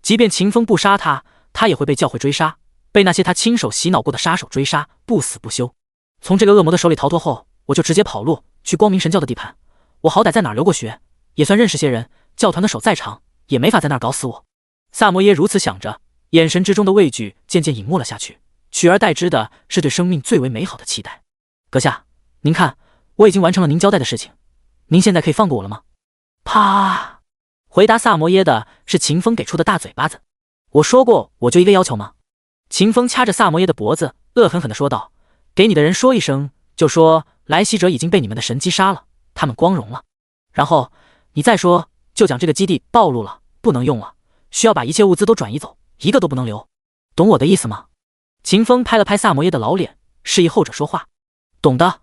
即便秦风不杀他，他也会被教会追杀，被那些他亲手洗脑过的杀手追杀，不死不休。从这个恶魔的手里逃脱后，我就直接跑路去光明神教的地盘。我好歹在哪儿留过学，也算认识些人，教团的手再长也没法在那儿搞死我。萨摩耶如此想着，眼神之中的畏惧渐渐隐没了下去，取而代之的是对生命最为美好的期待。阁下，您看，我已经完成了您交代的事情，您现在可以放过我了吗？啪！回答萨摩耶的是秦风给出的大嘴巴子。我说过我就一个要求吗？秦风掐着萨摩耶的脖子，恶狠狠地说道：给你的人说一声，就说来袭者已经被你们的神击杀了，他们光荣了。然后你再说，就讲这个基地暴露了，不能用了，需要把一切物资都转移走，一个都不能留。懂我的意思吗？秦风拍了拍萨摩耶的老脸，示意后者说话。懂的，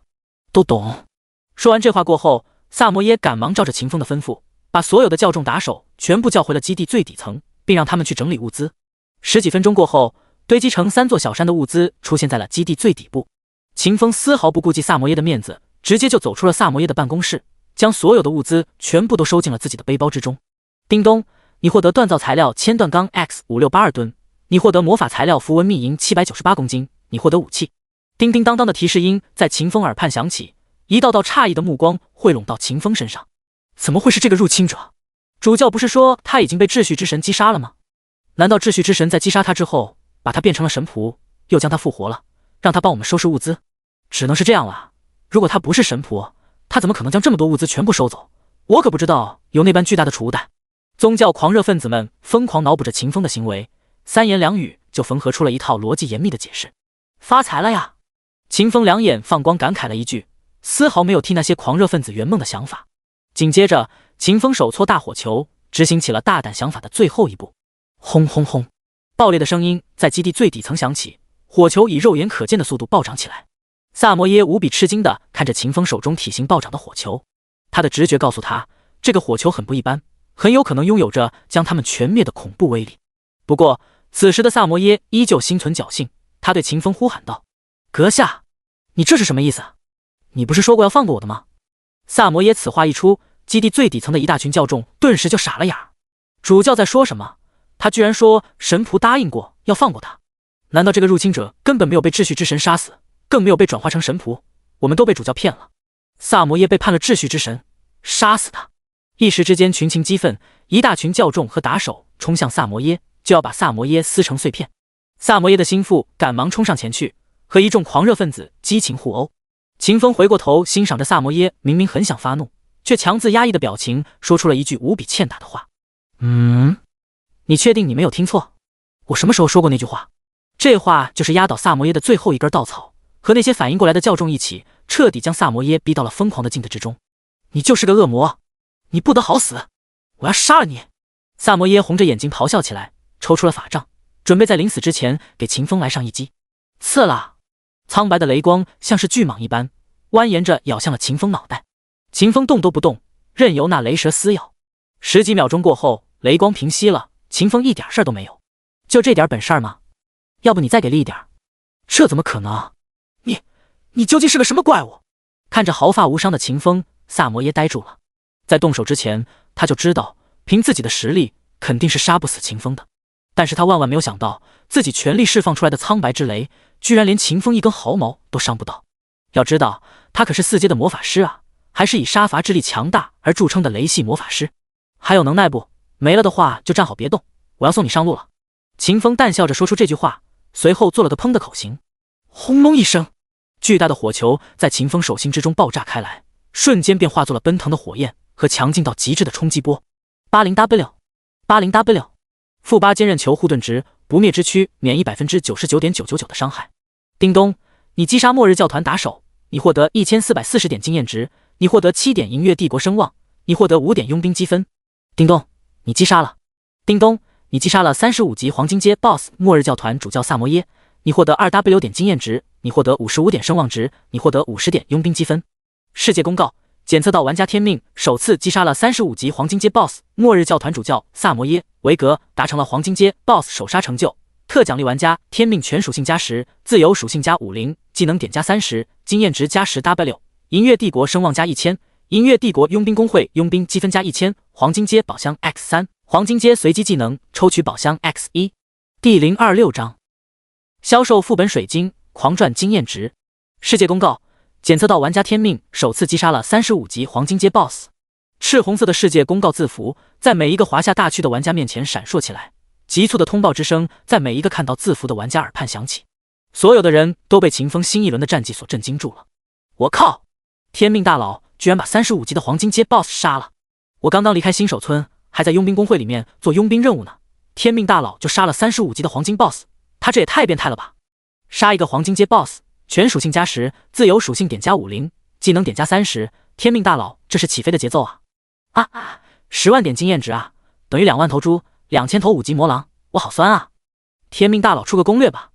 都懂。说完这话过后，萨摩耶赶忙照着秦风的吩咐，把所有的教众打手全部叫回了基地最底层，并让他们去整理物资。十几分钟过后，堆积成3座小山的物资出现在了基地最底部。秦风丝毫不顾及萨摩耶的面子，直接就走出了萨摩耶的办公室，将所有的物资全部都收进了自己的背包之中。叮咚，你获得锻造材料铅锻钢 X5682吨，你获得魔法材料符文密银798公斤，你获得武器。叮叮当当的提示音在秦风耳畔响起，一道道诧异的目光汇拢到秦风身上。怎么会是这个入侵者？主教不是说他已经被秩序之神击杀了吗？难道秩序之神在击杀他之后，把他变成了神仆，又将他复活了，让他帮我们收拾物资？只能是这样了。如果他不是神仆，他怎么可能将这么多物资全部收走？我可不知道有那般巨大的储物袋。宗教狂热分子们疯狂脑补着秦风的行为，三言两语就缝合出了一套逻辑严密的解释。发财了呀！秦风两眼放光，感慨了一句，丝毫没有替那些狂热分子圆梦的想法。紧接着，秦风手搓大火球，执行起了大胆想法的最后一步。轰轰轰！爆裂的声音在基地最底层响起，火球以肉眼可见的速度暴涨起来。萨摩耶无比吃惊地看着秦风手中体型暴涨的火球，他的直觉告诉他，这个火球很不一般，很有可能拥有着将他们全灭的恐怖威力。不过，此时的萨摩耶依旧心存侥幸，他对秦风呼喊道：阁下，你这是什么意思？你不是说过要放过我的吗？萨摩耶此话一出，基地最底层的一大群教众顿时就傻了眼儿。主教在说什么？他居然说神仆答应过要放过他？难道这个入侵者根本没有被秩序之神杀死，更没有被转化成神仆？我们都被主教骗了。萨摩耶背叛了秩序之神，杀死他！一时之间群情激愤，一大群教众和打手冲向萨摩耶，就要把萨摩耶撕成碎片。萨摩耶的心腹赶忙冲上前去，和一众狂热分子激情互殴。秦风回过头欣赏着萨摩耶明明很想发怒，却强自压抑的表情，说出了一句无比欠打的话：你确定你没有听错？我什么时候说过那句话？这话就是压倒萨摩耶的最后一根稻草，和那些反应过来的教众一起，彻底将萨摩耶逼到了疯狂的境地之中。你就是个恶魔，你不得好死！我要杀了你！萨摩耶红着眼睛咆哮起来，抽出了法杖，准备在临死之前给秦风来上一击。刺啦！苍白的雷光像是巨蟒一般，蜿蜒着咬向了秦风脑袋。秦风动都不动，任由那雷蛇撕咬。十几秒钟过后，雷光平息了，秦风一点事儿都没有。就这点本事吗？要不你再给力一点？这怎么可能？你究竟是个什么怪物？看着毫发无伤的秦风，萨摩耶呆住了。在动手之前，他就知道凭自己的实力肯定是杀不死秦风的，但是他万万没有想到，自己全力释放出来的苍白之雷居然连秦风一根毫毛都伤不到。要知道，他可是4阶的魔法师啊，还是以杀伐之力强大而著称的雷系魔法师。还有能耐不？没了的话就站好别动，我要送你上路了。秦风淡笑着说出这句话，随后做了个砰的口型。轰隆一声，巨大的火球在秦风手心之中爆炸开来，瞬间便化作了奔腾的火焰和强劲到极致的冲击波。80W，负8坚韧球护盾值，不灭之躯，免疫 99.999% 的伤害。叮咚，你击杀末日教团打手，你获得1440点经验值，你获得7点银月帝国声望，你获得5点佣兵积分。叮咚，你击杀了。叮咚，你击杀了35级黄金阶 BOSS 末日教团主教萨摩耶，你获得2W 点经验值，你获得55点声望值，你获得50点佣兵积分。世界公告：检测到玩家天命首次击杀了35级黄金阶 BOSS 末日教团主教萨摩耶，维格达成了黄金阶 BOSS 首杀成就。特奖励玩家天命全属性加10，自由属性加50，技能点加30，经验值加10W，银月帝国声望加1000，银月帝国佣兵工会佣兵积分加1000，黄金阶宝箱 X3， 黄金阶随机技能抽取宝箱 X1。第026章，销售副本水晶，狂赚经验值。世界公告：检测到玩家天命首次击杀了35级黄金阶 BOSS。赤红色的世界公告字符在每一个华夏大区的玩家面前闪烁起来。急促的通报之声在每一个看到字符的玩家耳畔响起，所有的人都被秦风新一轮的战绩所震惊住了。我靠！天命大佬居然把35级的黄金阶 BOSS 杀了！我刚刚离开新手村，还在佣兵工会里面做佣兵任务呢。天命大佬就杀了35级的黄金 BOSS， 他这也太变态了吧！杀一个黄金阶 BOSS， 全属性加10，自由属性点加50，技能点加30，天命大佬这是起飞的节奏啊！10万点经验值啊，等于2万头猪。2000头5级魔狼，我好酸啊！天命大佬出个攻略吧，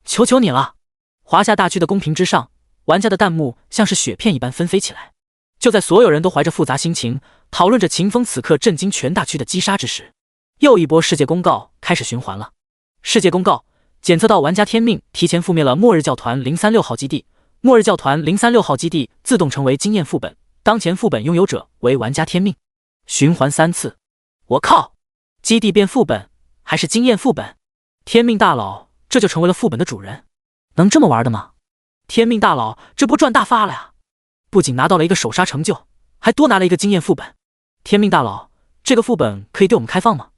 求求你了！华夏大区的公屏之上，玩家的弹幕像是雪片一般纷飞起来。就在所有人都怀着复杂心情讨论着秦风此刻震惊全大区的击杀之时，又一波世界公告开始循环了。世界公告：检测到玩家天命提前覆灭了末日教团036号基地，末日教团036号基地自动成为经验副本，当前副本拥有者为玩家天命。循环3次，我靠！基地变副本还是经验副本？天命大佬这就成为了副本的主人，能这么玩的吗？天命大佬这波赚大发了呀！不仅拿到了一个首杀成就，还多拿了一个经验副本。天命大佬，这个副本可以对我们开放吗？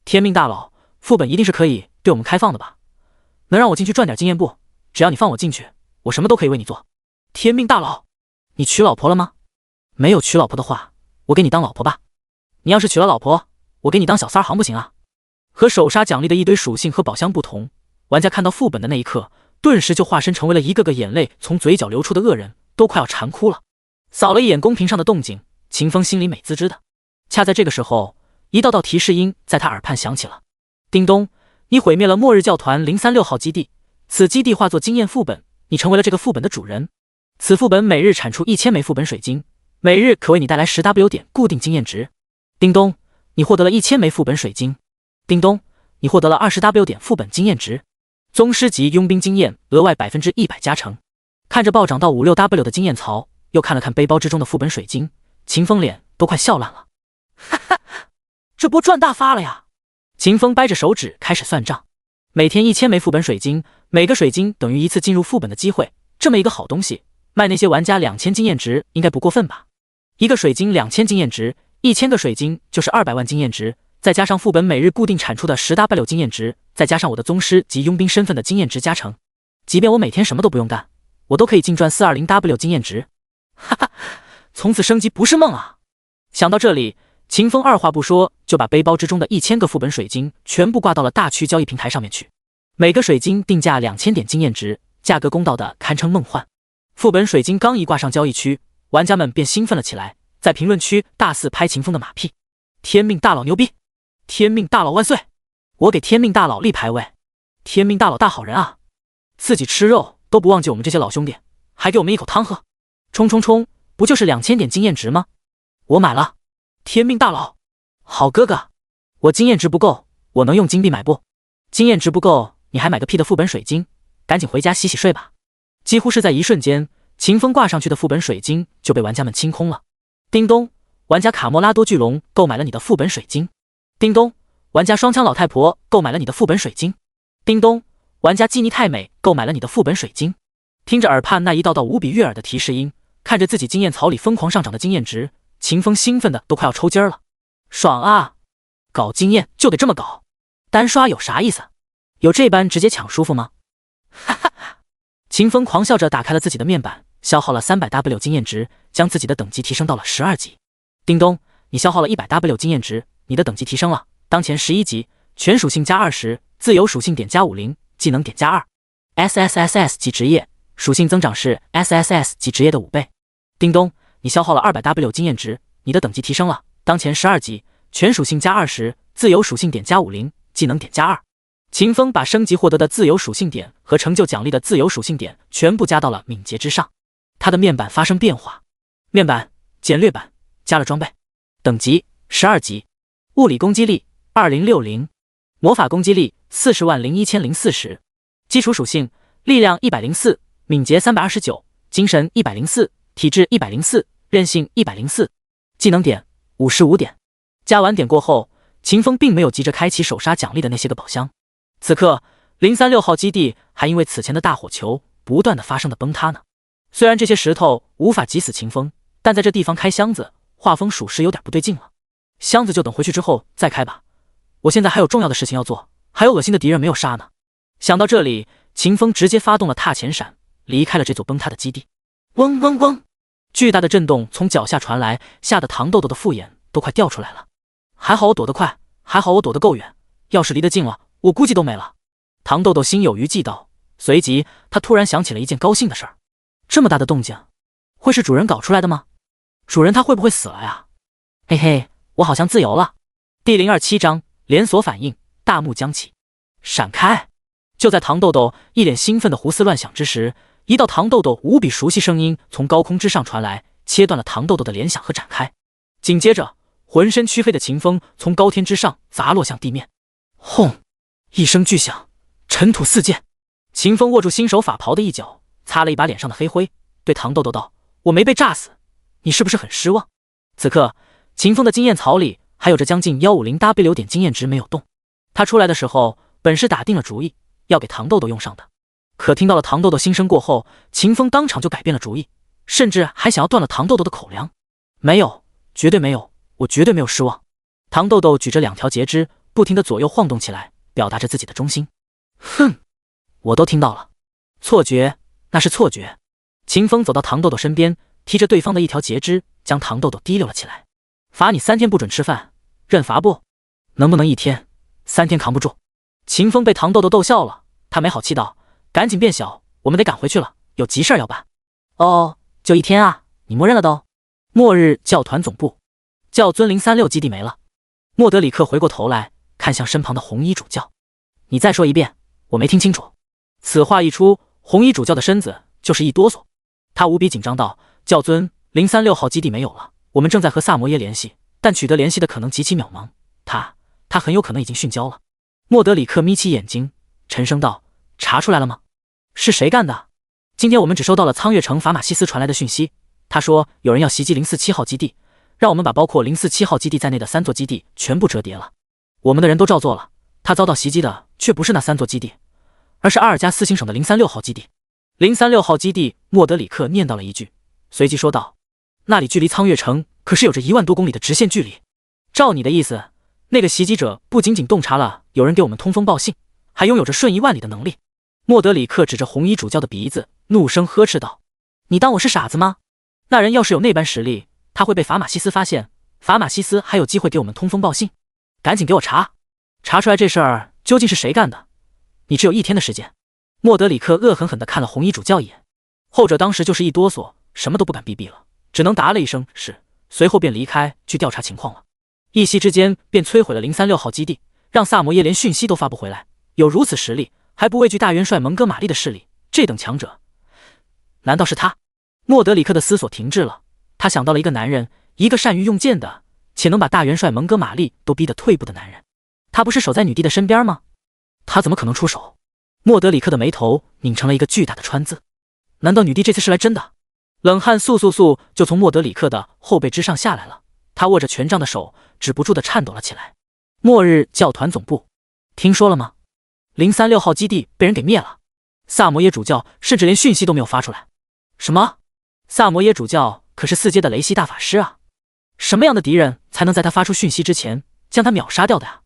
天命大佬，副本一定是可以对我们开放的吧？能让我进去赚点经验不？只要你放我进去，我什么都可以为你做。天命大佬，你娶老婆了吗？没有娶老婆的话，我给你当老婆吧。你要是娶了老婆，我给你当小三儿行不行啊？和首杀奖励的一堆属性和宝箱不同，玩家看到副本的那一刻，顿时就化身成为了一个个眼泪从嘴角流出的恶人，都快要馋哭了。扫了一眼公屏上的动静，秦风心里美滋滋的。恰在这个时候，一道道提示音在他耳畔响起了：叮咚，你毁灭了末日教团036号基地，此基地化作经验副本，你成为了这个副本的主人。此副本每日产出1000枚副本水晶，每日可为你带来10W 点固定经验值。叮咚，你获得了1000枚副本水晶。叮咚，你获得了20W 点副本经验值。宗师级佣兵经验额外100%加成。看着暴涨到56W 的经验槽，又看了看背包之中的副本水晶，秦风脸都快笑烂了。哈哈，这波赚大发了呀！秦风掰着手指开始算账，每天1000枚副本水晶，每个水晶等于一次进入副本的机会。这么一个好东西，卖那些玩家2000经验值应该不过分吧？一个水晶2000经验值，1000个水晶就是200万经验值，再加上副本每日固定产出的10W 经验值，再加上我的宗师及佣兵身份的经验值加成，即便我每天什么都不用干，我都可以净赚420W 经验值。哈哈，从此升级不是梦啊！想到这里，秦风二话不说就把背包之中的1000个副本水晶全部挂到了大区交易平台上面去。每个水晶定价2000点经验值，价格公道的堪称梦幻。副本水晶刚一挂上交易区，玩家们便兴奋了起来，在评论区大肆拍秦风的马屁。天命大佬牛逼！天命大佬万岁！我给天命大佬立牌位！天命大佬大好人啊！自己吃肉都不忘记我们这些老兄弟，还给我们一口汤喝。冲冲冲，不就是2000点经验值吗？我买了。天命大佬，好哥哥，我经验值不够，我能用金币买不？经验值不够，你还买个屁的副本水晶，赶紧回家洗洗睡吧。几乎是在一瞬间，秦风挂上去的副本水晶就被玩家们清空了。叮咚，玩家卡莫拉多巨龙购买了你的副本水晶。叮咚，玩家双枪老太婆购买了你的副本水晶。叮咚，玩家基尼太美购买了你的副本水晶。听着耳畔那一道道无比悦耳的提示音，看着自己经验槽里疯狂上涨的经验值，秦风兴奋的都快要抽筋了。爽啊！搞经验就得这么搞，单刷有啥意思？有这般直接抢舒服吗？哈哈哈！秦风狂笑着打开了自己的面板，消耗了300W 经验值，将自己的等级提升到了12级。叮咚，你消耗了100W 经验值，你的等级提升了，当前11级，全属性加20，自由属性点加50，技能点加2。SSSS 级职业属性增长是 SSS 级职业的5倍。叮咚，你消耗了200W 经验值，你的等级提升了，当前12级，全属性加20，自由属性点加50，技能点加2。秦风把升级获得的自由属性点和成就奖励的自由属性点全部加到了敏捷之上。他的面板发生变化，面板简略版加了装备，等级12级，物理攻击力2060，魔法攻击力401040，基础属性力量104，敏捷329，精神104，体质104，韧性104，技能点55点。加完点过后，秦风并没有急着开启首杀奖励的那些个宝箱。此刻036号基地还因为此前的大火球不断的发生的崩塌呢。虽然这些石头无法击死秦风，但在这地方开箱子，画风属实有点不对劲了。箱子就等回去之后再开吧，我现在还有重要的事情要做，还有恶心的敌人没有杀呢。想到这里，秦风直接发动了踏前闪，离开了这座崩塌的基地。嗡嗡嗡，巨大的震动从脚下传来，吓得糖豆豆的复眼都快掉出来了。还好我躲得快，还好我躲得够远，要是离得近了，我估计都没了。糖豆豆心有余悸道，随即他突然想起了一件高兴的事儿。这么大的动静，会是主人搞出来的吗？主人他会不会死了呀？嘿嘿，我好像自由了。第027章连锁反应，大幕将起，闪开！就在糖豆豆一脸兴奋的胡思乱想之时，一道糖豆豆无比熟悉声音从高空之上传来，切断了糖豆豆的联想和展开。紧接着，浑身黢黑的秦风从高天之上砸落向地面。轰！一声巨响，尘土四溅。秦风握住新手法袍的一角，擦了一把脸上的黑灰，对糖豆豆道：“我没被炸死，你是不是很失望？”此刻，秦风的经验槽里还有着将近150W 点经验值没有动。他出来的时候，本是打定了主意要给糖豆豆用上的，可听到了糖豆豆心声过后，秦风当场就改变了主意，甚至还想要断了糖豆豆的口粮。没有，绝对没有，我绝对没有失望。糖豆豆举着2条截肢，不停地左右晃动起来，表达着自己的忠心。哼，我都听到了，错觉，那是错觉。秦风走到糖豆豆身边，提着对方的1条截肢，将糖豆豆提溜了起来。罚你3天不准吃饭，认罚不？能不能1天？3天扛不住。秦风被糖豆豆逗笑了，他没好气道：“赶紧变小，我们得赶回去了，有急事要办。”哦，就1天啊，你默认了都。末日教团总部，教尊036基地没了。莫德里克回过头来，看向身旁的红衣主教：“你再说一遍，我没听清楚。”此话一出，红衣主教的身子就是一哆嗦，他无比紧张道：“教尊，036号基地没有了，我们正在和萨摩耶联系，但取得联系的可能极其渺茫，他很有可能已经殉教了。”莫德里克眯起眼睛，沉声道：“查出来了吗？是谁干的？”今天我们只收到了苍月城法马西斯传来的讯息，他说有人要袭击047号基地，让我们把包括047号基地在内的3座基地全部折叠了。我们的人都照做了，他遭到袭击的却不是那3座基地，而是阿尔加斯行省的036号基地。036号基地，莫德里克念叨了一句，随即说道：“那里距离苍月城可是有着1万多公里的直线距离。照你的意思，那个袭击者不仅仅洞察了有人给我们通风报信，还拥有着瞬移万里的能力。”莫德里克指着红衣主教的鼻子，怒声呵斥道：“你当我是傻子吗？那人要是有那般实力，他会被法马西斯发现，法马西斯还有机会给我们通风报信。赶紧给我查，查出来这事儿究竟是谁干的。你只有1天的时间。”莫德里克恶狠狠地看了红衣主教一眼，后者当时就是一哆嗦，什么都不敢逼了，只能答了一声是，随后便离开去调查情况了。一夕之间便摧毁了036号基地，让萨摩耶连讯息都发不回来。有如此实力，还不畏惧大元帅蒙哥马利的势力，这等强者，难道是他？莫德里克的思索停滞了，他想到了一个男人，一个善于用剑的，且能把大元帅蒙哥马利都逼得退步的男人。他不是守在女帝的身边吗？他怎么可能出手？莫德里克的眉头拧成了一个巨大的川字。难道女帝这次是来真的？冷汗簌就从莫德里克的后背之上下来了，他握着权杖的手止不住地颤抖了起来。末日教团总部，听说了吗？036号基地被人给灭了，萨摩耶主教甚至连讯息都没有发出来。什么？萨摩耶主教可是4阶的雷系大法师啊，什么样的敌人才能在他发出讯息之前将他秒杀掉的呀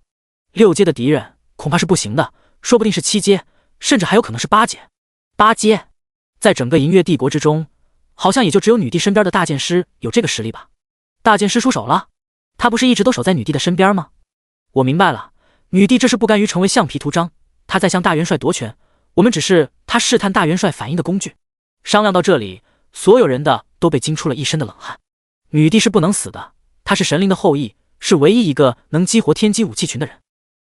？6阶的敌人恐怕是不行的，说不定是7阶，甚至还有可能是8阶。8阶，在整个银月帝国之中，好像也就只有女帝身边的大剑师有这个实力吧。大剑师出手了，他不是一直都守在女帝的身边吗？我明白了，女帝这是不甘于成为橡皮图章，她在向大元帅夺权，我们只是她试探大元帅反应的工具。商量到这里，所有人的都被惊出了一身的冷汗。女帝是不能死的，她是神灵的后裔，是唯一一个能激活天机武器群的人。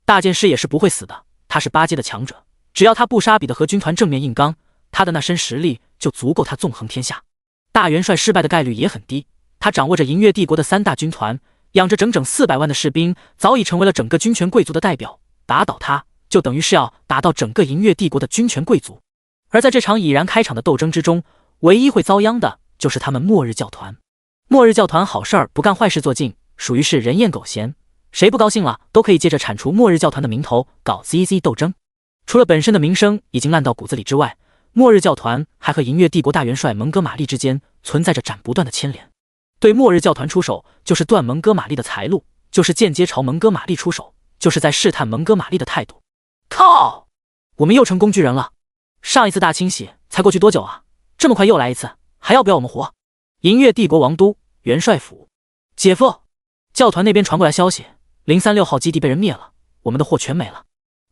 大剑师也是不会死的，他是8阶的强者，只要他不杀彼得和军团正面硬刚，他的那身实力就足够他纵横天下。大元帅失败的概率也很低，他掌握着银月帝国的3大军团，养着整整400万的士兵，早已成为了整个军权贵族的代表。打倒他，就等于是要打到整个银月帝国的军权贵族。而在这场已然开场的斗争之中，唯一会遭殃的就是他们末日教团。末日教团好事儿不干，坏事做尽，属于是人厌狗嫌，谁不高兴了都可以借着铲除末日教团的名头搞 ZZ 斗争。除了本身的名声已经烂到骨子里之外，末日教团还和银月帝国大元帅蒙哥马利之间存在着斩不断的牵连。对末日教团出手，就是断蒙哥马利的财路，就是间接朝蒙哥马利出手，就是在试探蒙哥马利的态度。靠！我们又成工具人了。上一次大清洗才过去多久啊？这么快又来一次，还要不要我们活？银月帝国王都元帅府，姐夫，教团那边传过来消息，036号基地被人灭了，我们的货全没了。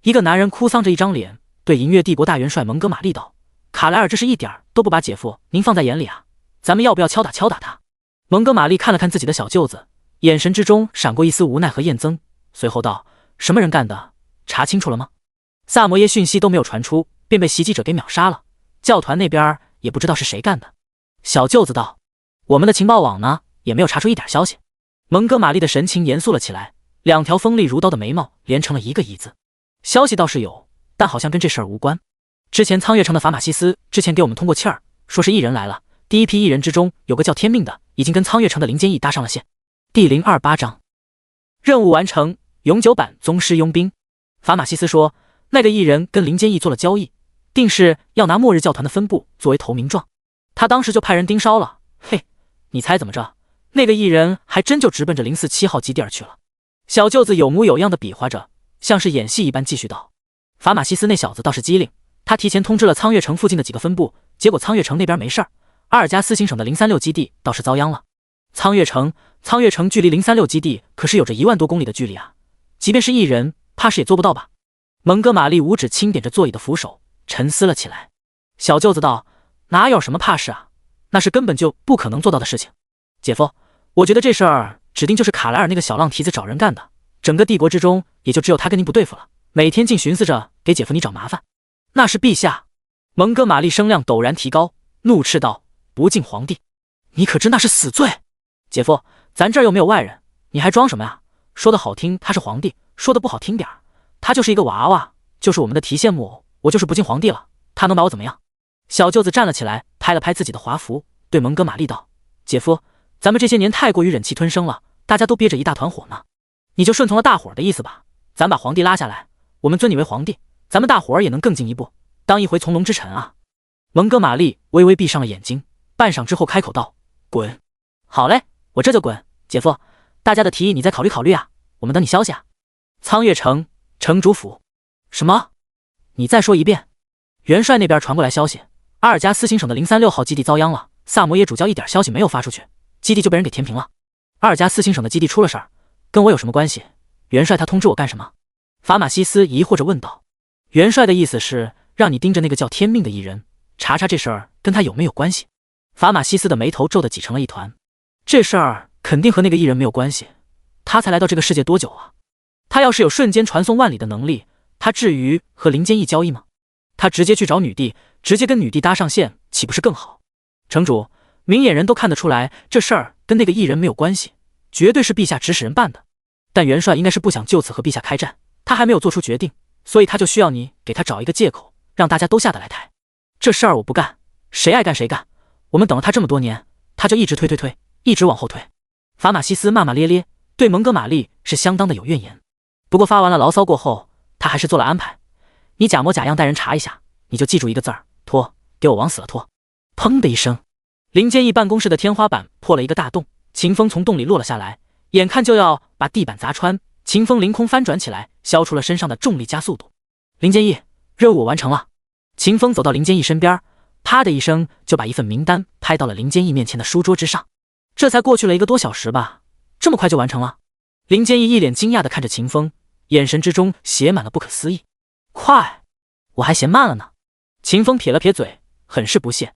一个男人哭丧着一张脸，对银月帝国大元帅蒙哥马利道：“卡莱尔这是一点都不把姐夫您放在眼里啊，咱们要不要敲打敲打他？”蒙哥马利看了看自己的小舅子，眼神之中闪过一丝无奈和厌憎，随后道：“什么人干的？查清楚了吗？”萨摩耶讯息都没有传出，便被袭击者给秒杀了，教团那边也不知道是谁干的。小舅子道：“我们的情报网呢，也没有查出一点消息。”蒙哥马利的神情严肃了起来，2条锋利如刀的眉毛连成了一个一字。消息倒是有，但好像跟这事儿无关。之前苍月城的法马西斯之前给我们通过气儿，说是异人来了，第一批异人之中有个叫天命的，已经跟苍月城的林坚义搭上了线。第028章任务完成，永久版宗师佣兵。法马西斯说，那个异人跟林坚义做了交易，定是要拿末日教团的分部作为投名状，他当时就派人盯梢了。嘿，你猜怎么着？那个异人还真就直奔着047号基地而去了。小舅子有模有样的比划着，像是演戏一般继续道：“法马西斯那小子倒是机灵，他提前通知了苍月城附近的几个分部，结果苍月城那边没事儿，阿尔加斯行省的036基地倒是遭殃了。苍月城距离036基地可是有着1万多公里的距离啊，即便是异人，怕是也做不到吧？”蒙哥马利五指轻点着座椅的扶手，沉思了起来。小舅子道：“哪有什么怕事啊，那是根本就不可能做到的事情。姐夫，我觉得这事儿指定就是卡莱尔那个小浪蹄子找人干的，整个帝国之中也就只有他跟您不对付了，每天竟寻思着给姐夫你找麻烦。”那是陛下。蒙哥马利声量陡然提高，怒斥道：“不敬皇帝，你可知那是死罪？姐夫，咱这儿又没有外人，你还装什么呀？说的好听他是皇帝，说的不好听点儿，他就是一个娃娃，就是我们的提线木偶，我就是不敬皇帝了，他能把我怎么样？”小舅子站了起来，拍了拍自己的华服，对蒙哥马利道：“姐夫，咱们这些年太过于忍气吞声了，大家都憋着一大团火呢，你就顺从了大伙儿的意思吧，咱把皇帝拉下来，我们尊你为皇帝，咱们大伙儿也能更进一步，当一回从龙之臣啊。”蒙哥马利微微闭上了眼睛，半晌之后开口道：“滚！”好嘞，我这就滚。姐夫，大家的提议你再考虑考虑啊，我们等你消息啊。苍月城城主府。什么？你再说一遍。元帅那边传过来消息，阿尔加斯行省的036号基地遭殃了，萨摩耶主教一点消息没有发出去，基地就被人给填平了。阿尔加斯行省的基地出了事儿，跟我有什么关系？元帅他通知我干什么？法马西斯疑惑着问道。元帅的意思是让你盯着那个叫天命的异人，查查这事儿跟他有没有关系。法马西斯的眉头皱得挤成了一团，这事儿肯定和那个异人没有关系，他才来到这个世界多久啊？他要是有瞬间传送万里的能力，他至于和林坚义交易吗？他直接去找女帝，直接跟女帝搭上线，岂不是更好？城主，明眼人都看得出来，这事儿跟那个异人没有关系，绝对是陛下指使人办的。但元帅应该是不想就此和陛下开战，他还没有做出决定，所以他就需要你给他找一个借口，让大家都下得来台。这事儿我不干，谁爱干谁干。我们等了他这么多年，他就一直推，一直往后推。法马西斯骂骂咧咧，对蒙哥马利是相当的有怨言。不过发完了牢骚过后，他还是做了安排。你假模假样带人查一下，你就记住一个字儿：拖，给我往死了拖。砰的一声，林坚义办公室的天花板破了一个大洞，秦风从洞里落了下来，眼看就要把地板砸穿，秦风凌空翻转起来，消除了身上的重力加速度。林坚义，任务我完成了。秦风走到林坚义身边，啪的一声就把一份名单拍到了林坚义面前的书桌之上。这才过去了1个多小时吧，这么快就完成了？林坚义一脸惊讶地看着秦风，眼神之中写满了不可思议。快，我还嫌慢了呢。秦风撇了撇嘴，很是不屑。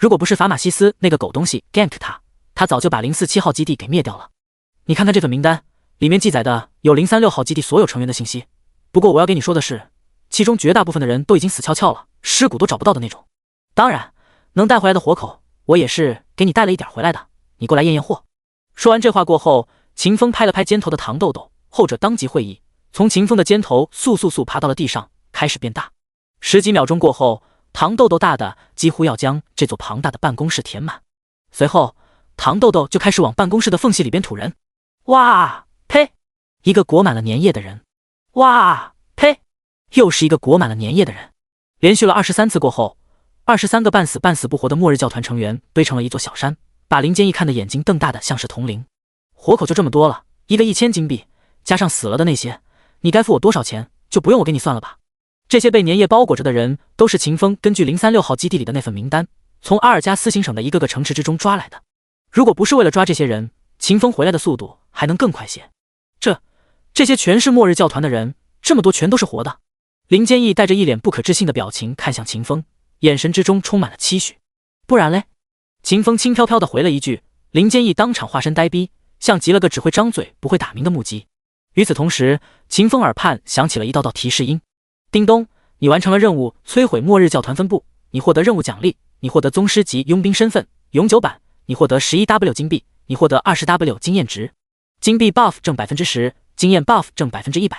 如果不是法玛西斯那个狗东西 gank 他早就把047号基地给灭掉了。你看看这份名单，里面记载的有036号基地所有成员的信息。不过我要给你说的是，其中绝大部分的人都已经死翘翘了，尸骨都找不到的那种。当然，能带回来的活口，我也是给你带了一点回来的，你过来验验货。说完这话过后，秦风拍了拍肩头的糖豆豆，后者当即会意，从秦风的肩头速爬到了地上，开始变大。10几秒钟过后，糖豆豆大的几乎要将这座庞大的办公室填满。随后，糖豆豆就开始往办公室的缝隙里边吐人。哇呸！一个裹满了粘液的人。哇呸！又是一个裹满了粘液的人。连续了23次过后，23个半死不活的末日教团成员堆成了一座小山，把林坚一看的眼睛瞪大的像是铜铃。活口就这么多了，一个1000金币，加上死了的那些，你该付我多少钱就不用我给你算了吧。这些被粘液包裹着的人都是秦风根据036号基地里的那份名单，从阿尔加斯行省的一个个城池之中抓来的。如果不是为了抓这些人，秦风回来的速度还能更快些。这些全是末日教团的人，这么多全都是活的。林坚义带着一脸不可置信的表情看向秦风，眼神之中充满了期许。不然嘞？秦风轻飘飘地回了一句。林坚义当场化身呆逼，像极了个只会张嘴不会打鸣的木鸡。与此同时，秦风耳畔响起了一道道提示音：叮咚，你完成了任务，摧毁末日教团分部，你获得任务奖励，你获得宗师级佣兵身份，永久版，你获得11W 金币，你获得20W 经验值，金币 buff 正 10%， 经验 buff 正 100%。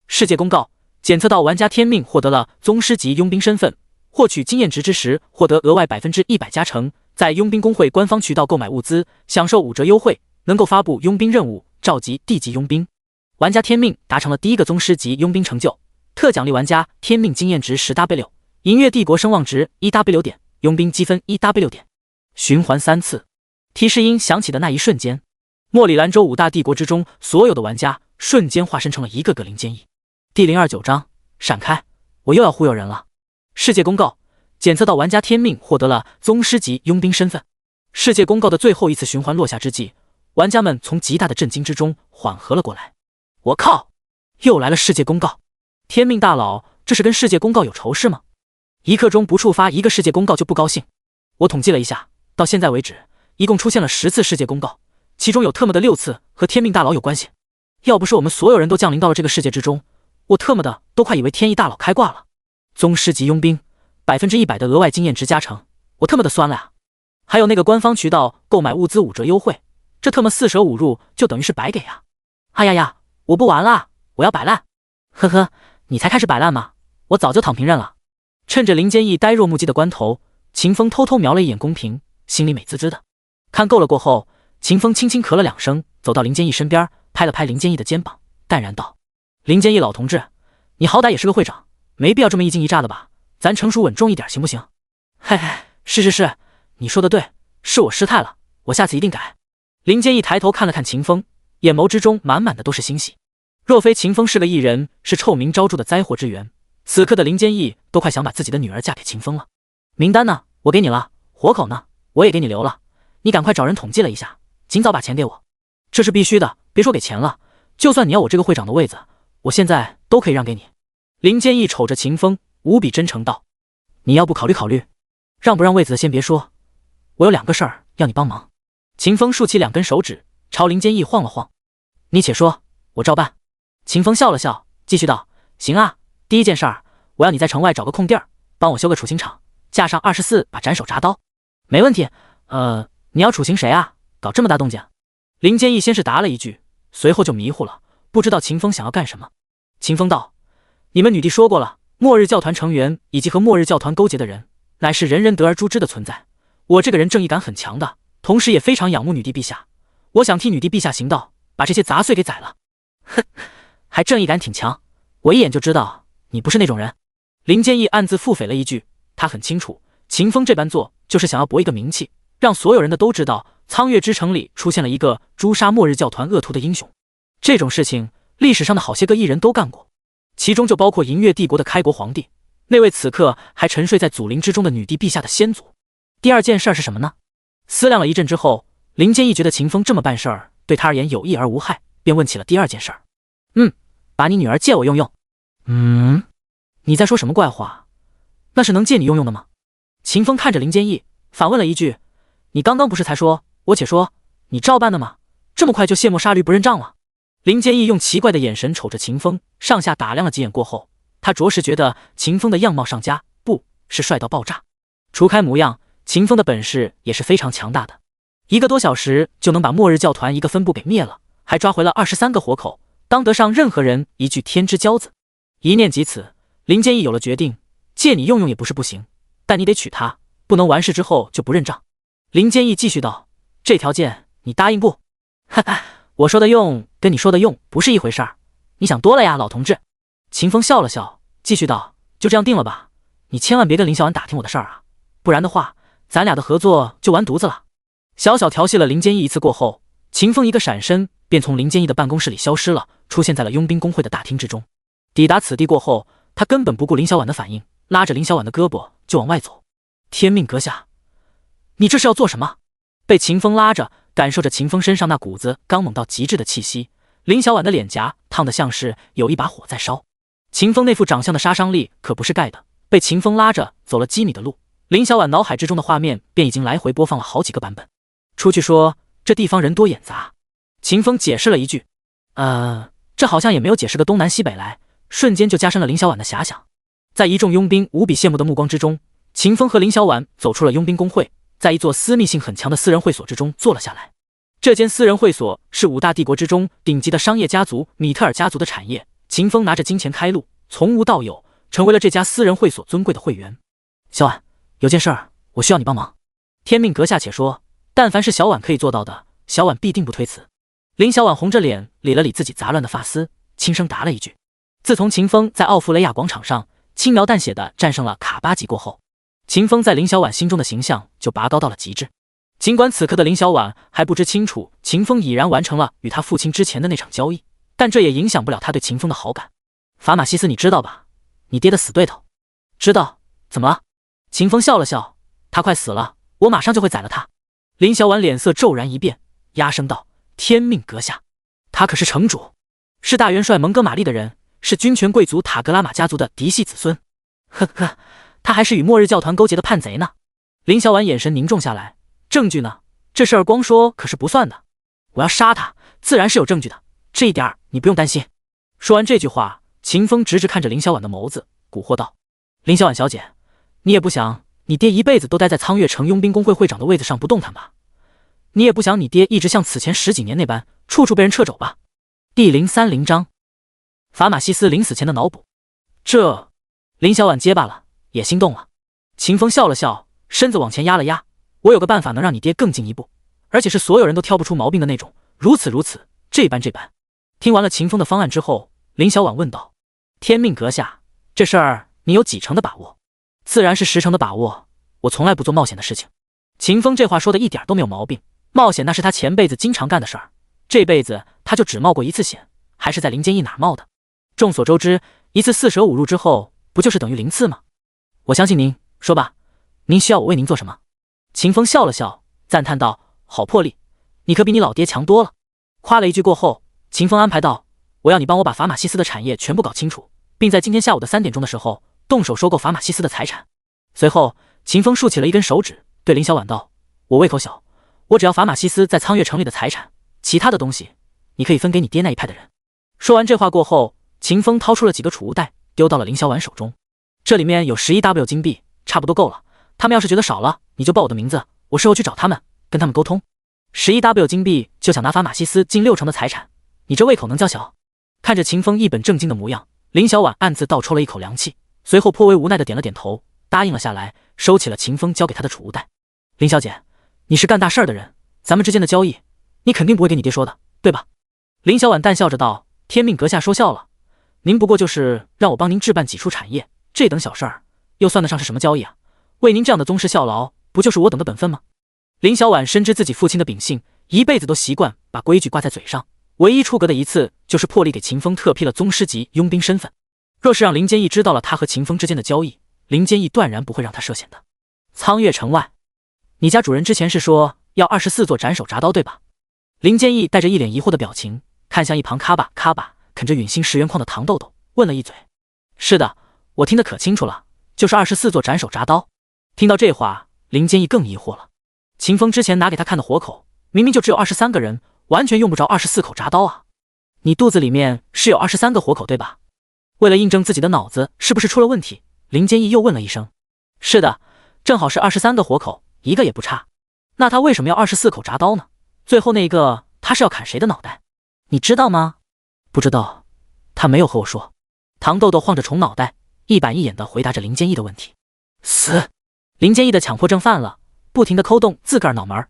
世界公告，检测到玩家天命获得了宗师级佣兵身份，获取经验值之时获得额外 100% 加成，在佣兵工会官方渠道购买物资享受5折优惠，能够发布佣兵任务，召集地级佣兵。玩家天命达成了第一个宗师级佣兵成就，特奖励玩家天命经验值 10W， 银月帝国声望值 1W 点，佣兵积分 1W 点。循环3次。提示音响起的那一瞬间，莫里兰州5大帝国之中所有的玩家瞬间化身成了一个个林坚义。第029章，闪开，我又要忽悠人了。世界公告，检测到玩家天命获得了宗师级佣兵身份。世界公告的最后一次循环落下之际，玩家们从极大的震惊之中缓和了过来。我靠，又来了世界公告！天命大佬，这是跟世界公告有仇是吗？一刻钟不触发一个世界公告就不高兴。我统计了一下，到现在为止一共出现了10次世界公告，其中有特么的6次和天命大佬有关系。要不是我们所有人都降临到了这个世界之中，我特么的都快以为天意大佬开挂了。宗师级佣兵 100% 的额外经验值加成，我特么的酸了呀！还有那个官方渠道购买物资5折优惠，这特么4舍5入就等于是白给呀！哎呀呀，我不玩了，我要摆烂！呵呵，你才开始摆烂吗？我早就躺平认了。趁着林坚义呆若木鸡的关头，秦风偷偷瞄了一眼公屏，心里美滋滋的。看够了过后，秦风轻轻咳了2声，走到林坚义身边，拍了拍林坚义的肩膀，淡然道：林坚义老同志，你好歹也是个会长，没必要这么一惊一乍的吧，咱成熟稳重一点行不行？嘿嘿，是，你说的对，是我失态了，我下次一定改。林坚义抬头看了看秦风，眼眸之中满满的都是欣喜。若非秦风是个艺人，是臭名昭著的灾祸之源，此刻的林坚义都快想把自己的女儿嫁给秦风了。名单呢，我给你了，活口呢，我也给你留了，你赶快找人统计了一下，尽早把钱给我。这是必须的，别说给钱了，就算你要我这个会长的位子，我现在都可以让给你。林坚义瞅着秦风，无比真诚道：你要不考虑考虑，让不让位子先别说，我有2个事儿要你帮忙。秦风竖起2根手指，朝林坚义晃了晃：你且说，我照办。秦风笑了笑，继续道：行啊，第一件事儿，我要你在城外找个空地儿，帮我修个处刑场，架上24把斩首铡刀。没问题。你要处刑谁啊？搞这么大动静？林坚义先是答了一句，随后就迷糊了，不知道秦风想要干什么。秦风道：你们女帝说过了，末日教团成员以及和末日教团勾结的人，乃是人人得而诛之的存在。我这个人正义感很强的，同时也非常仰慕女帝陛下，我想替女帝陛下行道，把这些杂碎给宰了。哼，还正义感挺强，我一眼就知道你不是那种人。林坚义暗自腹诽了一句，他很清楚，秦风这般做就是想要博一个名气，让所有人的都知道苍月之城里出现了一个诛杀末日教团恶徒的英雄。这种事情历史上的好些个艺人都干过，其中就包括银月帝国的开国皇帝，那位此刻还沉睡在祖陵之中的女帝陛下的先祖。第2件事是什么呢？思量了一阵之后，林坚义觉得秦风这么办事儿对他而言有益而无害，便问起了第2件事。把你女儿借我用用。你在说什么怪话？那是能借你用用的吗？秦风看着林坚义，反问了一句：“你刚刚不是才说我且说，你照办的吗？这么快就卸磨杀驴不认账了？”林坚义用奇怪的眼神瞅着秦风，上下打量了几眼过后，他着实觉得秦风的样貌上佳，不是帅到爆炸。除开模样，秦风的本事也是非常强大的。1个多小时就能把末日教团一个分部给灭了，还抓回了23个活口，当得上任何人一句天之骄子。一念及此，林坚义有了决定，借你用用也不是不行，但你得娶她，不能完事之后就不认账。林坚义继续道：“这条件你答应不？”哈哈，我说的用跟你说的用不是一回事儿，你想多了呀，老同志。秦风笑了笑，继续道：“就这样定了吧，你千万别跟林小婉打听我的事儿啊，不然的话，咱俩的合作就完犊子了。”小小调戏了林坚义一次过后，秦风一个闪身便从林坚义的办公室里消失了，出现在了佣兵工会的大厅之中。抵达此地过后，他根本不顾林小婉的反应，拉着林小婉的胳膊就往外走。天命阁下，你这是要做什么？被秦风拉着，感受着秦风身上那股子刚猛到极致的气息，林小婉的脸颊烫得像是有一把火在烧。秦风那副长相的杀伤力可不是盖的，被秦风拉着走了几米的路，林小婉脑海之中的画面便已经来回播放了好几个版本。出去说这地方人多眼杂，秦风解释了一句。这好像也没有解释个东南西北来，瞬间就加深了林小婉的遐想。在一众佣兵无比羡慕的目光之中，秦风和林小婉走出了佣兵工会，在一座私密性很强的私人会所之中坐了下来。这间私人会所是5大帝国之中顶级的商业家族米特尔家族的产业，秦风拿着金钱开路，从无到有，成为了这家私人会所尊贵的会员。小婉，有件事儿我需要你帮忙。天命阁下且说，但凡是小婉可以做到的，小婉必定不推辞。林小婉红着脸理了理自己杂乱的发丝，轻声答了一句。自从秦风在奥弗雷亚广场上轻描淡写的战胜了卡巴吉过后，秦风在林小婉心中的形象就拔高到了极致。尽管此刻的林小婉还不知清楚秦风已然完成了与他父亲之前的那场交易，但这也影响不了他对秦风的好感。法玛西斯你知道吧？你爹的死对头。知道，怎么了？秦风笑了笑，他快死了，我马上就会宰了他。林小婉脸色骤然一变，压声道：天命阁下，他可是城主，是大元帅蒙哥马利的人，是军权贵族塔格拉玛家族的嫡系子孙。呵呵，他还是与末日教团勾结的叛贼呢。林小婉眼神凝重下来，证据呢？这事儿光说可是不算的，我要杀他，自然是有证据的，这一点你不用担心。说完这句话，秦风直直看着林小婉的眸子，蛊惑道：林小婉小姐，你也不想你爹一辈子都待在苍月城佣兵工会会长的位子上不动弹吧？你也不想你爹一直像此前10几年那般处处被人掣肘吧？第030章法玛西斯临死前的脑补。这林小婉结巴了，也心动了。秦风笑了笑，身子往前压了压，我有个办法能让你爹更进一步，而且是所有人都挑不出毛病的那种，如此如此，这般这般。听完了秦风的方案之后，林小婉问道：天命阁下，这事儿你有几成的把握？自然是10成的把握，我从来不做冒险的事情。秦风这话说的一点都没有毛病，冒险那是他前辈子经常干的事儿，这辈子他就只冒过一次险，还是在林坚义哪儿冒的。众所周知，一次4舍5入之后，不就是等于0次吗？我相信您，说吧，您需要我为您做什么？秦风笑了笑，赞叹道：好魄力，你可比你老爹强多了。夸了一句过后，秦风安排道：我要你帮我把法玛西斯的产业全部搞清楚，并在今天下午的3点钟的时候动手收购法玛西斯的财产。随后秦风竖起了一根手指，对林小婉道：我胃口小，我只要法玛西斯在苍月城里的财产，其他的东西你可以分给你爹那一派的人。说完这话过后，秦风掏出了几个储物袋，丢到了林小婉手中。这里面有11W 金币，差不多够了，他们要是觉得少了，你就报我的名字，我事后去找他们，跟他们沟通。11W 金币就想拿法玛西斯近6成的财产，你这胃口能叫小？看着秦风一本正经的模样，林小婉暗自倒抽了一口凉气，随后颇为无奈的点了点头，答应了下来，收起了秦风交给他的储物袋。林小姐，你是干大事儿的人，咱们之间的交易，你肯定不会给你爹说的，对吧？林小婉淡笑着道：天命阁下说笑了，您不过就是让我帮您置办几处产业，这等小事儿又算得上是什么交易啊？为您这样的宗室效劳，不就是我等的本分吗？林小婉深知自己父亲的秉性，一辈子都习惯把规矩挂在嘴上，唯一出格的一次就是破例给秦风特批了宗师级佣兵身份。若是让林坚义知道了他和秦风之间的交易，林坚义断然不会让他涉险的。苍月城外，你家主人之前是说要24座斩首铡刀对吧？林坚义带着一脸疑惑的表情，看向一旁咔吧咔吧啃着陨星10元矿的糖豆豆，问了一嘴：是的，我听得可清楚了，就是24座斩首铡刀。听到这话，林坚义更疑惑了。秦风之前拿给他看的火口，明明就只有23个人，完全用不着24口铡刀啊！你肚子里面是有23个火口对吧？为了印证自己的脑子是不是出了问题，林坚义又问了一声。是的，正好是23个火口，一个也不差。那他为什么要24口铡刀呢？最后那一个他是要砍谁的脑袋？你知道吗？不知道，他没有和我说。唐豆豆晃着虫脑袋，一板一眼地回答着林坚义的问题。死！林坚义的强迫症犯了，不停地抠动自个儿脑门，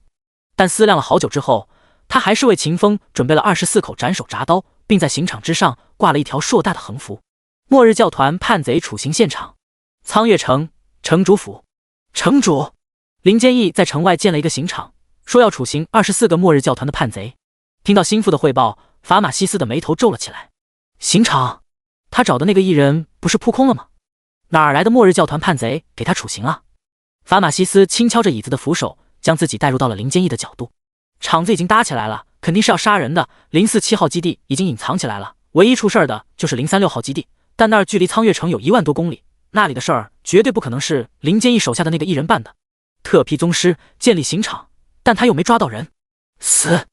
但思量了好久之后，他还是为秦风准备了24口斩首铡刀，并在刑场之上挂了一条硕大的横幅。末日教团叛贼处刑现场，苍月城城主府。城主林坚义在城外建了一个刑场，说要处刑24个末日教团的叛贼。听到心腹的汇报，法马西斯的眉头皱了起来。刑场？他找的那个异人不是扑空了吗？哪儿来的末日教团叛贼给他处刑啊？法马西斯轻敲着椅子的扶手，将自己带入到了林坚义的角度。场子已经搭起来了，肯定是要杀人的。047号基地已经隐藏起来了，唯一出事的就是036号基地，但那儿距离苍月城有1万多公里，那里的事儿绝对不可能是林坚义手下的那个异人办的。特批宗师建立刑场，但他又没抓到人。死！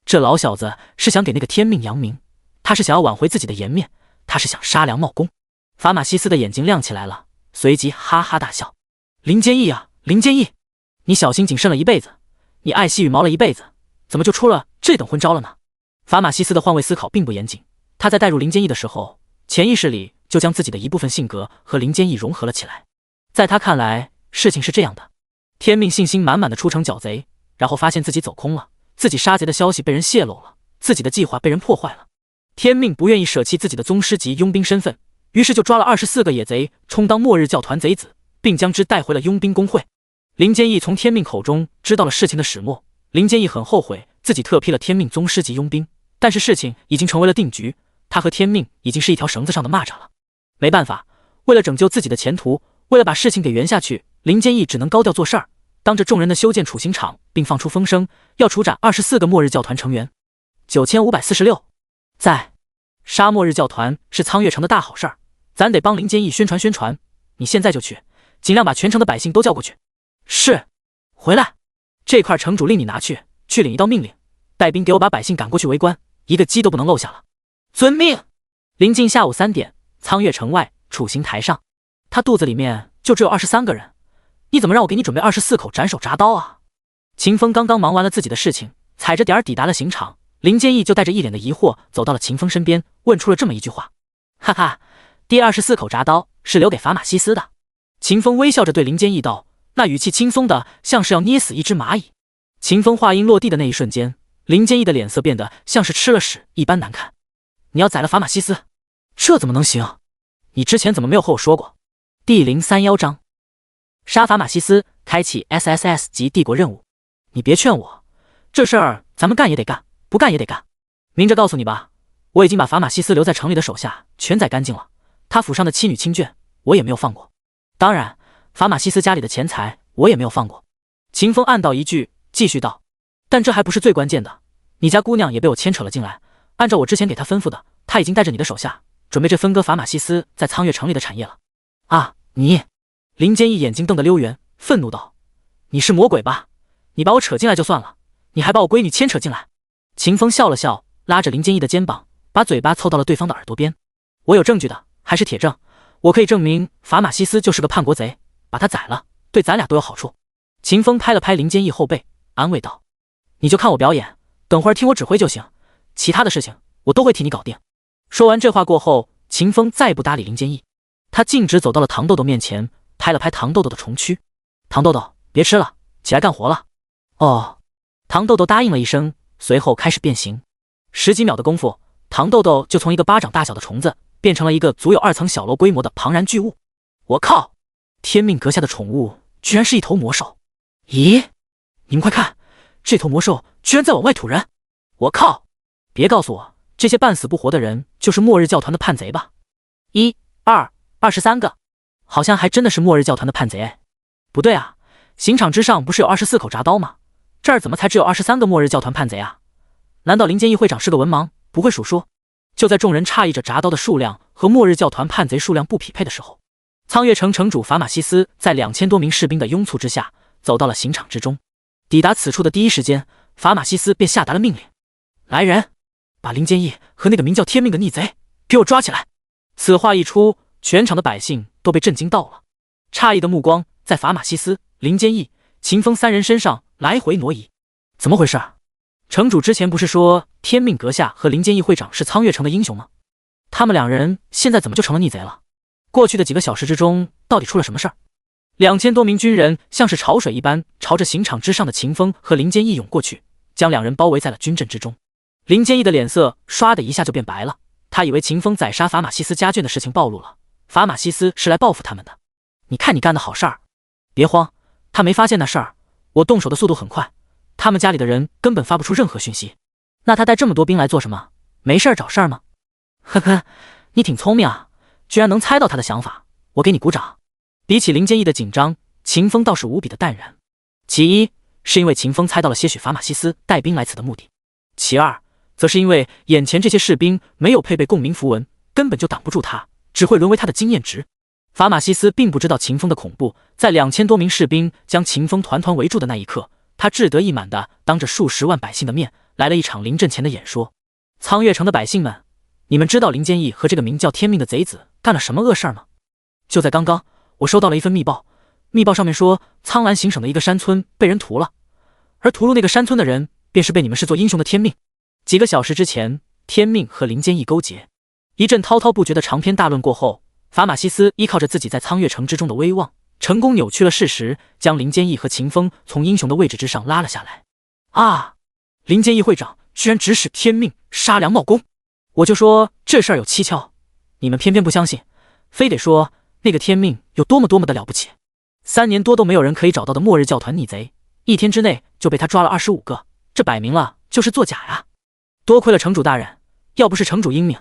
这老小子是想给那个天命扬名，他是想要挽回自己的颜面，他是想杀良冒功。法马西斯的眼睛亮起来了，随即哈哈大笑。林坚义啊，林坚义，你小心谨慎了一辈子，你爱惜羽毛了一辈子，怎么就出了这等昏招了呢？法马西斯的换位思考并不严谨，他在带入林坚义的时候，潜意识里就将自己的一部分性格和林坚义融合了起来。在他看来，事情是这样的：天命信心满满的出城剿贼，然后发现自己走空了，自己杀贼的消息被人泄露了，自己的计划被人破坏了。天命不愿意舍弃自己的宗师级佣兵身份，于是就抓了24个野贼充当末日教团贼子，并将之带回了佣兵工会。林坚义从天命口中知道了事情的始末，林坚义很后悔自己特批了天命宗师级佣兵，但是事情已经成为了定局，他和天命已经是一条绳子上的蚂蚱了。没办法，为了拯救自己的前途，为了把事情给圆下去，林坚义只能高调做事儿，当着众人的修建处刑场，并放出风声，要处斩24个末日教团成员。9546在杀末日教团是苍月城的大好事儿，咱得帮林坚义宣传宣传。你现在就去，尽量把全城的百姓都叫过去。是。回来，这块城主令你拿去，去领一道命令，带兵给我把百姓赶过去围观，一个鸡都不能漏下了。遵命。临近下午3点，苍月城外处刑台上，他肚子里面就只有23个人，你怎么让我给你准备24口斩首铡刀啊？秦风刚刚忙完了自己的事情，踩着点儿抵达了刑场，林坚义就带着一脸的疑惑走到了秦风身边，问出了这么一句话：哈哈，第24口铡刀是留给法马西斯的。秦风微笑着对林坚义道，那语气轻松的像是要捏死一只蚂蚁。秦风话音落地的那一瞬间，林坚义的脸色变得像是吃了屎一般难看。你要宰了法马西斯？这怎么能行？你之前怎么没有和我说过？第031章杀法马西斯，开启 SSS 级帝国任务。你别劝我，这事儿咱们干也得干，不干也得干。明着告诉你吧，我已经把法马西斯留在城里的手下全宰干净了，他府上的妻女亲眷我也没有放过，当然法马西斯家里的钱财我也没有放过。秦风暗道一句，继续道，但这还不是最关键的，你家姑娘也被我牵扯了进来，按照我之前给她吩咐的，她已经带着你的手下准备着分割法马西斯在苍月城里的产业了。啊，你！林坚义眼睛瞪得溜圆，愤怒道，你是魔鬼吧？你把我扯进来就算了，你还把我闺女牵扯进来。秦风笑了笑，拉着林坚义的肩膀，把嘴巴凑到了对方的耳朵边。我有证据的，还是铁证，我可以证明法马西斯就是个叛国贼，把他宰了对咱俩都有好处。秦风拍了拍林坚义后背，安慰道，你就看我表演，等会儿听我指挥就行，其他的事情我都会替你搞定。说完这话过后，秦风再不搭理林坚义，他径直走到了唐豆豆面前，拍了拍唐豆豆的虫躯。唐豆豆，别吃了，起来干活了。哦。唐豆豆答应了一声，随后开始变形。10几秒的功夫，唐豆豆就从一个巴掌大小的虫子变成了一个足有2层小楼规模的庞然巨物。我靠！天命阁下的宠物居然是一头魔兽！咦，你们快看，这头魔兽居然在往外吐人！我靠！别告诉我这些半死不活的人就是末日教团的叛贼吧？1、2、23个，好像还真的是末日教团的叛贼哎。不对啊，刑场之上不是有24口铡刀吗？这儿怎么才只有23个末日教团叛贼啊？难道林坚义会长是个文盲，不会数数？就在众人诧异着铡刀的数量和末日教团叛贼数量不匹配的时候，苍月城城主法马西斯在2000多名士兵的拥簇之下，走到了刑场之中。抵达此处的第一时间，法马西斯便下达了命令：来人，把林坚义和那个名叫天命的逆贼给我抓起来！此话一出，全场的百姓都被震惊到了，诧异的目光在法马西斯、林坚义、秦风三人身上来回挪移。怎么回事？城主之前不是说天命阁下和林坚义会长是苍月城的英雄吗？他们两人现在怎么就成了逆贼了？过去的几个小时之中，到底出了什么事儿？2000多名军人像是潮水一般朝着刑场之上的秦风和林坚义涌过去，将两人包围在了军阵之中。林坚义的脸色唰的一下就变白了，他以为秦风宰杀法马西斯家眷的事情暴露了，法马西斯是来报复他们的。你看你干的好事儿！别慌，他没发现那事儿，我动手的速度很快，他们家里的人根本发不出任何讯息。那他带这么多兵来做什么？没事儿找事儿吗？呵呵，你挺聪明啊，居然能猜到他的想法，我给你鼓掌。比起林坚义的紧张，秦风倒是无比的淡然。其一是因为秦风猜到了些许法马西斯带兵来此的目的，其二则是因为眼前这些士兵没有配备共鸣符文，根本就挡不住他，只会沦为他的经验值。法马西斯并不知道秦风的恐怖，在2000多名士兵将秦风团团围住的那一刻，他志得意满地当着数十万百姓的面来了一场临阵前的演说。苍月城的百姓们，你们知道林坚义和这个名叫天命的贼子干了什么恶事吗？就在刚刚，我收到了一份密报，密报上面说苍兰行省的一个山村被人屠了，而屠戮那个山村的人便是被你们视作英雄的天命。几个小时之前，天命和林坚义勾结。一阵滔滔不绝的长篇大论过后，法马西斯依靠着自己在苍月城之中的威望，成功扭曲了事实，将林坚义和秦风从英雄的位置之上拉了下来。啊！林坚义会长居然指使天命杀良冒功，我就说这事儿有蹊跷，你们偏偏不相信，非得说那个天命有多么的了不起。3年多都没有人可以找到的末日教团逆贼，1天之内就被他抓了25个，这摆明了就是作假呀！多亏了城主大人，要不是城主英明，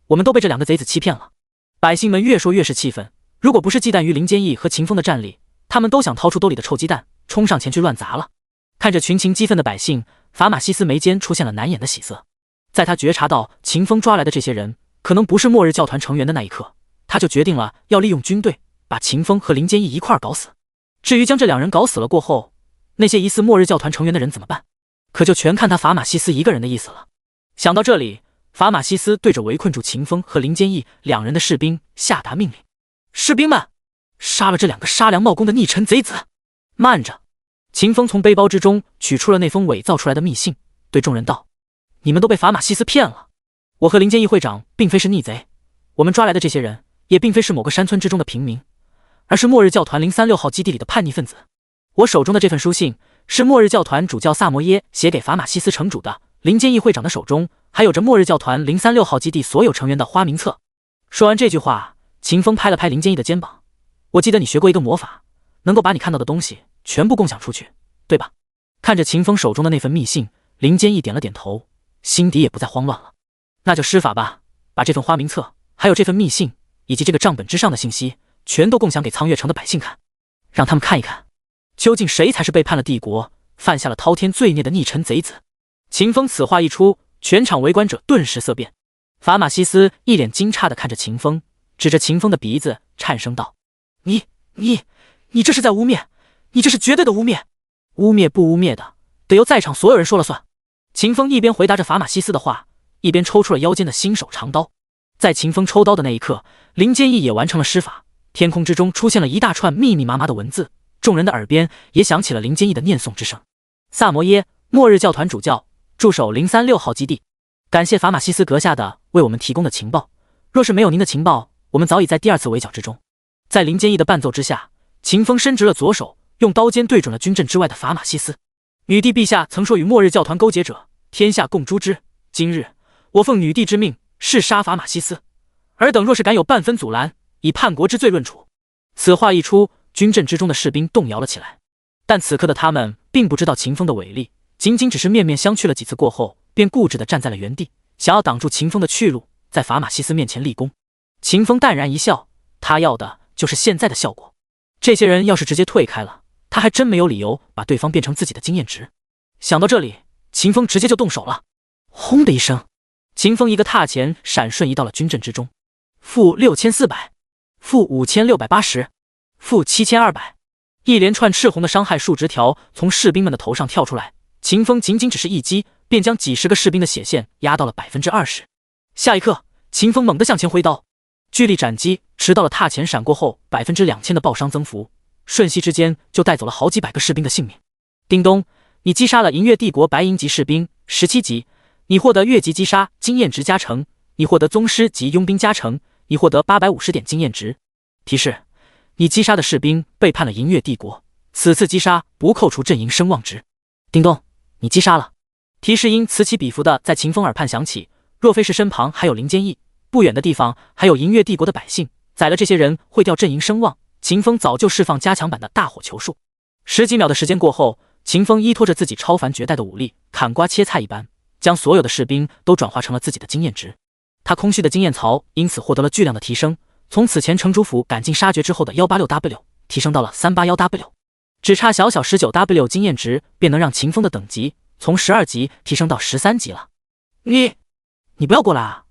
我们都被这2个贼子欺骗了。百姓们越说越是气愤，如果不是忌惮于林坚义和秦风的战力，他们都想掏出兜里的臭鸡蛋，冲上前去乱砸了。看着群情激愤的百姓，法马西斯眉间出现了难掩的喜色。在他觉察到秦风抓来的这些人可能不是末日教团成员的那一刻，他就决定了要利用军队把秦风和林坚义一块儿搞死。至于将这2人搞死了过后，那些疑似末日教团成员的人怎么办，可就全看他法马西斯一个人的意思了。想到这里，法马西斯对着围困住秦风和林坚义2人的士兵下达命令：士兵们，杀了这2个杀良冒功的逆臣贼子！慢着！秦风从背包之中取出了那封伪造出来的密信，对众人道：你们都被法马西斯骗了，我和林坚义会长并非是逆贼，我们抓来的这些人也并非是某个山村之中的平民，而是末日教团036号基地里的叛逆分子。我手中的这份书信是末日教团主教萨摩耶写给法马西斯城主的，林坚义会长的手中还有着末日教团036号基地所有成员的花名册。说完这句话，秦风拍了拍林坚义的肩膀：我记得你学过一个魔法，能够把你看到的东西全部共享出去，对吧？看着秦风手中的那份密信，林坚义点了点头，心底也不再慌乱了。那就施法吧，把这份花名册还有这份密信以及这个账本之上的信息全都共享给苍月城的百姓看，让他们看一看究竟谁才是背叛了帝国犯下了滔天罪孽的逆臣贼子。秦风此话一出，全场围观者顿时色变。法马西斯一脸惊诧地看着秦风，指着秦风的鼻子颤声道：你这是在污蔑，你这是绝对的污蔑，污蔑不污蔑的得由在场所有人说了算。秦风一边回答着法马西斯的话，一边抽出了腰间的新手长刀。在秦风抽刀的那一刻，林坚义也完成了施法，天空之中出现了一大串密密麻麻的文字，众人的耳边也响起了林坚义的念诵之声：萨摩耶，末日教团主教，驻守036号基地，感谢法马西斯阁下的为我们提供的情报，若是没有您的情报，我们早已在第2次围剿之中。在林坚义的伴奏之下，秦风伸直了左手，用刀尖对准了军阵之外的法马西斯。女帝陛下曾说与末日教团勾结者，天下共诛之。今日我奉女帝之命，誓杀法马西斯，尔等若是敢有半分阻拦，以叛国之罪论处。此话一出，军阵之中的士兵动摇了起来，但此刻的他们并不知道秦风的伟力，仅仅只是面面相觑了几次过后，便固执地站在了原地，想要挡住秦风的去路，在法马西斯面前立功。秦风淡然一笑，他要的就是现在的效果。这些人要是直接退开了，他还真没有理由把对方变成自己的经验值。想到这里，秦风直接就动手了。轰的一声，秦风一个踏前闪瞬移到了军阵之中。负6400，负5680，负7200，一连串赤红的伤害数值条从士兵们的头上跳出来，秦风仅仅只是一击，便将几十个士兵的血线压到了 20%。下一刻，秦风猛地向前挥刀，巨力斩击迟到了踏前闪过后2000%的爆伤增幅，瞬息之间就带走了好几百个士兵的性命。叮咚，你击杀了银月帝国白银级士兵17级，你获得越级击杀经验值加成，你获得宗师级佣兵加成，你获得850点经验值。提示：你击杀的士兵背叛了银月帝国，此次击杀不扣除阵营声望值。叮咚，你击杀了。提示音此起彼伏的在秦风耳畔响起，若非是身旁还有林坚毅，不远的地方还有银月帝国的百姓，宰了这些人会掉阵营声望。秦风早就释放加强版的大火球术。10几秒的时间过后，秦风依托着自己超凡绝代的武力，砍瓜切菜一般，将所有的士兵都转化成了自己的经验值。他空虚的经验槽因此获得了巨量的提升，从此前城主府赶尽杀绝之后的 186W 提升到了 381W， 只差小小 19W 经验值便能让秦风的等级从12级提升到13级了。你不要过来啊！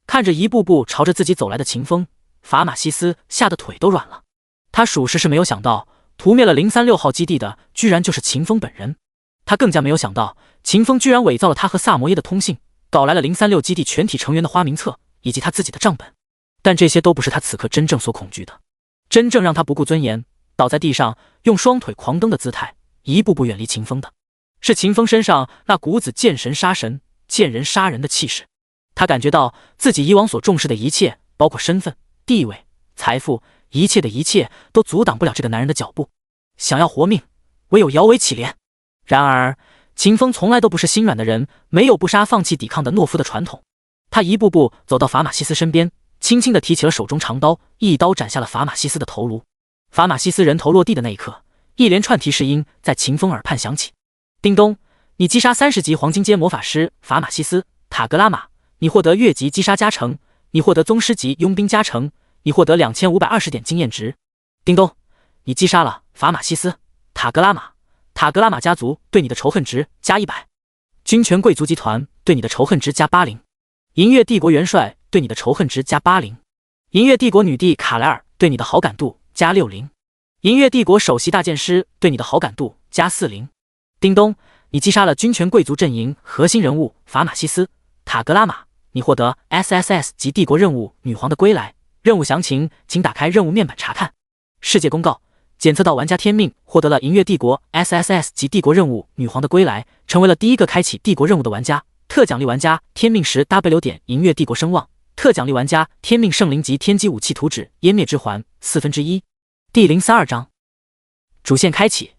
看着一步步朝着自己走来的秦风，法玛西斯吓得腿都软了。他属实是没有想到，屠灭了036号基地的居然就是秦风本人。他更加没有想到，秦风居然伪造了他和萨摩耶的通信，搞来了036基地全体成员的花名册以及他自己的账本。但这些都不是他此刻真正所恐惧的。真正让他不顾尊严倒在地上用双腿狂蹬的姿态一步步远离秦风的，是秦风身上那股子见神杀神见人杀人的气势。他感觉到自己以往所重视的一切，包括身份、地位、财富，一切的一切都阻挡不了这个男人的脚步。想要活命，唯有摇尾乞怜。然而秦风从来都不是心软的人，没有不杀放弃抵抗的懦夫的传统。他一步步走到法玛西斯身边，轻轻地提起了手中长刀，一刀斩下了法玛西斯的头颅。法玛西斯人头落地的那一刻，一连串提示音在秦风耳畔响起。叮咚，你击杀30级黄金阶魔法师法玛西斯塔格拉玛，你获得越级击杀加成，你获得宗师级佣兵加成，你获得2520点经验值。叮咚，你击杀了法玛西斯塔格拉玛，塔格拉玛家族对你的仇恨值加100，军权贵族集团对你的仇恨值加80，银月帝国元帅对你的仇恨值加80，银月帝国女帝卡莱尔对你的好感度加60，银月帝国首席大剑师对你的好感度加40。叮咚，你击杀了军权贵族阵营核心人物法玛西斯塔格拉玛，你获得 SSS 级帝国任务女皇的归来。任务详情请打开任务面板查看。世界公告：检测到玩家天命获得了银月帝国 SSS 级帝国任务女皇的归来，成为了第一个开启帝国任务的玩家。特奖励玩家天命10W 点银月帝国声望。特奖励玩家天命圣灵级天机武器图纸湮灭之环1/4。第032章主线开启。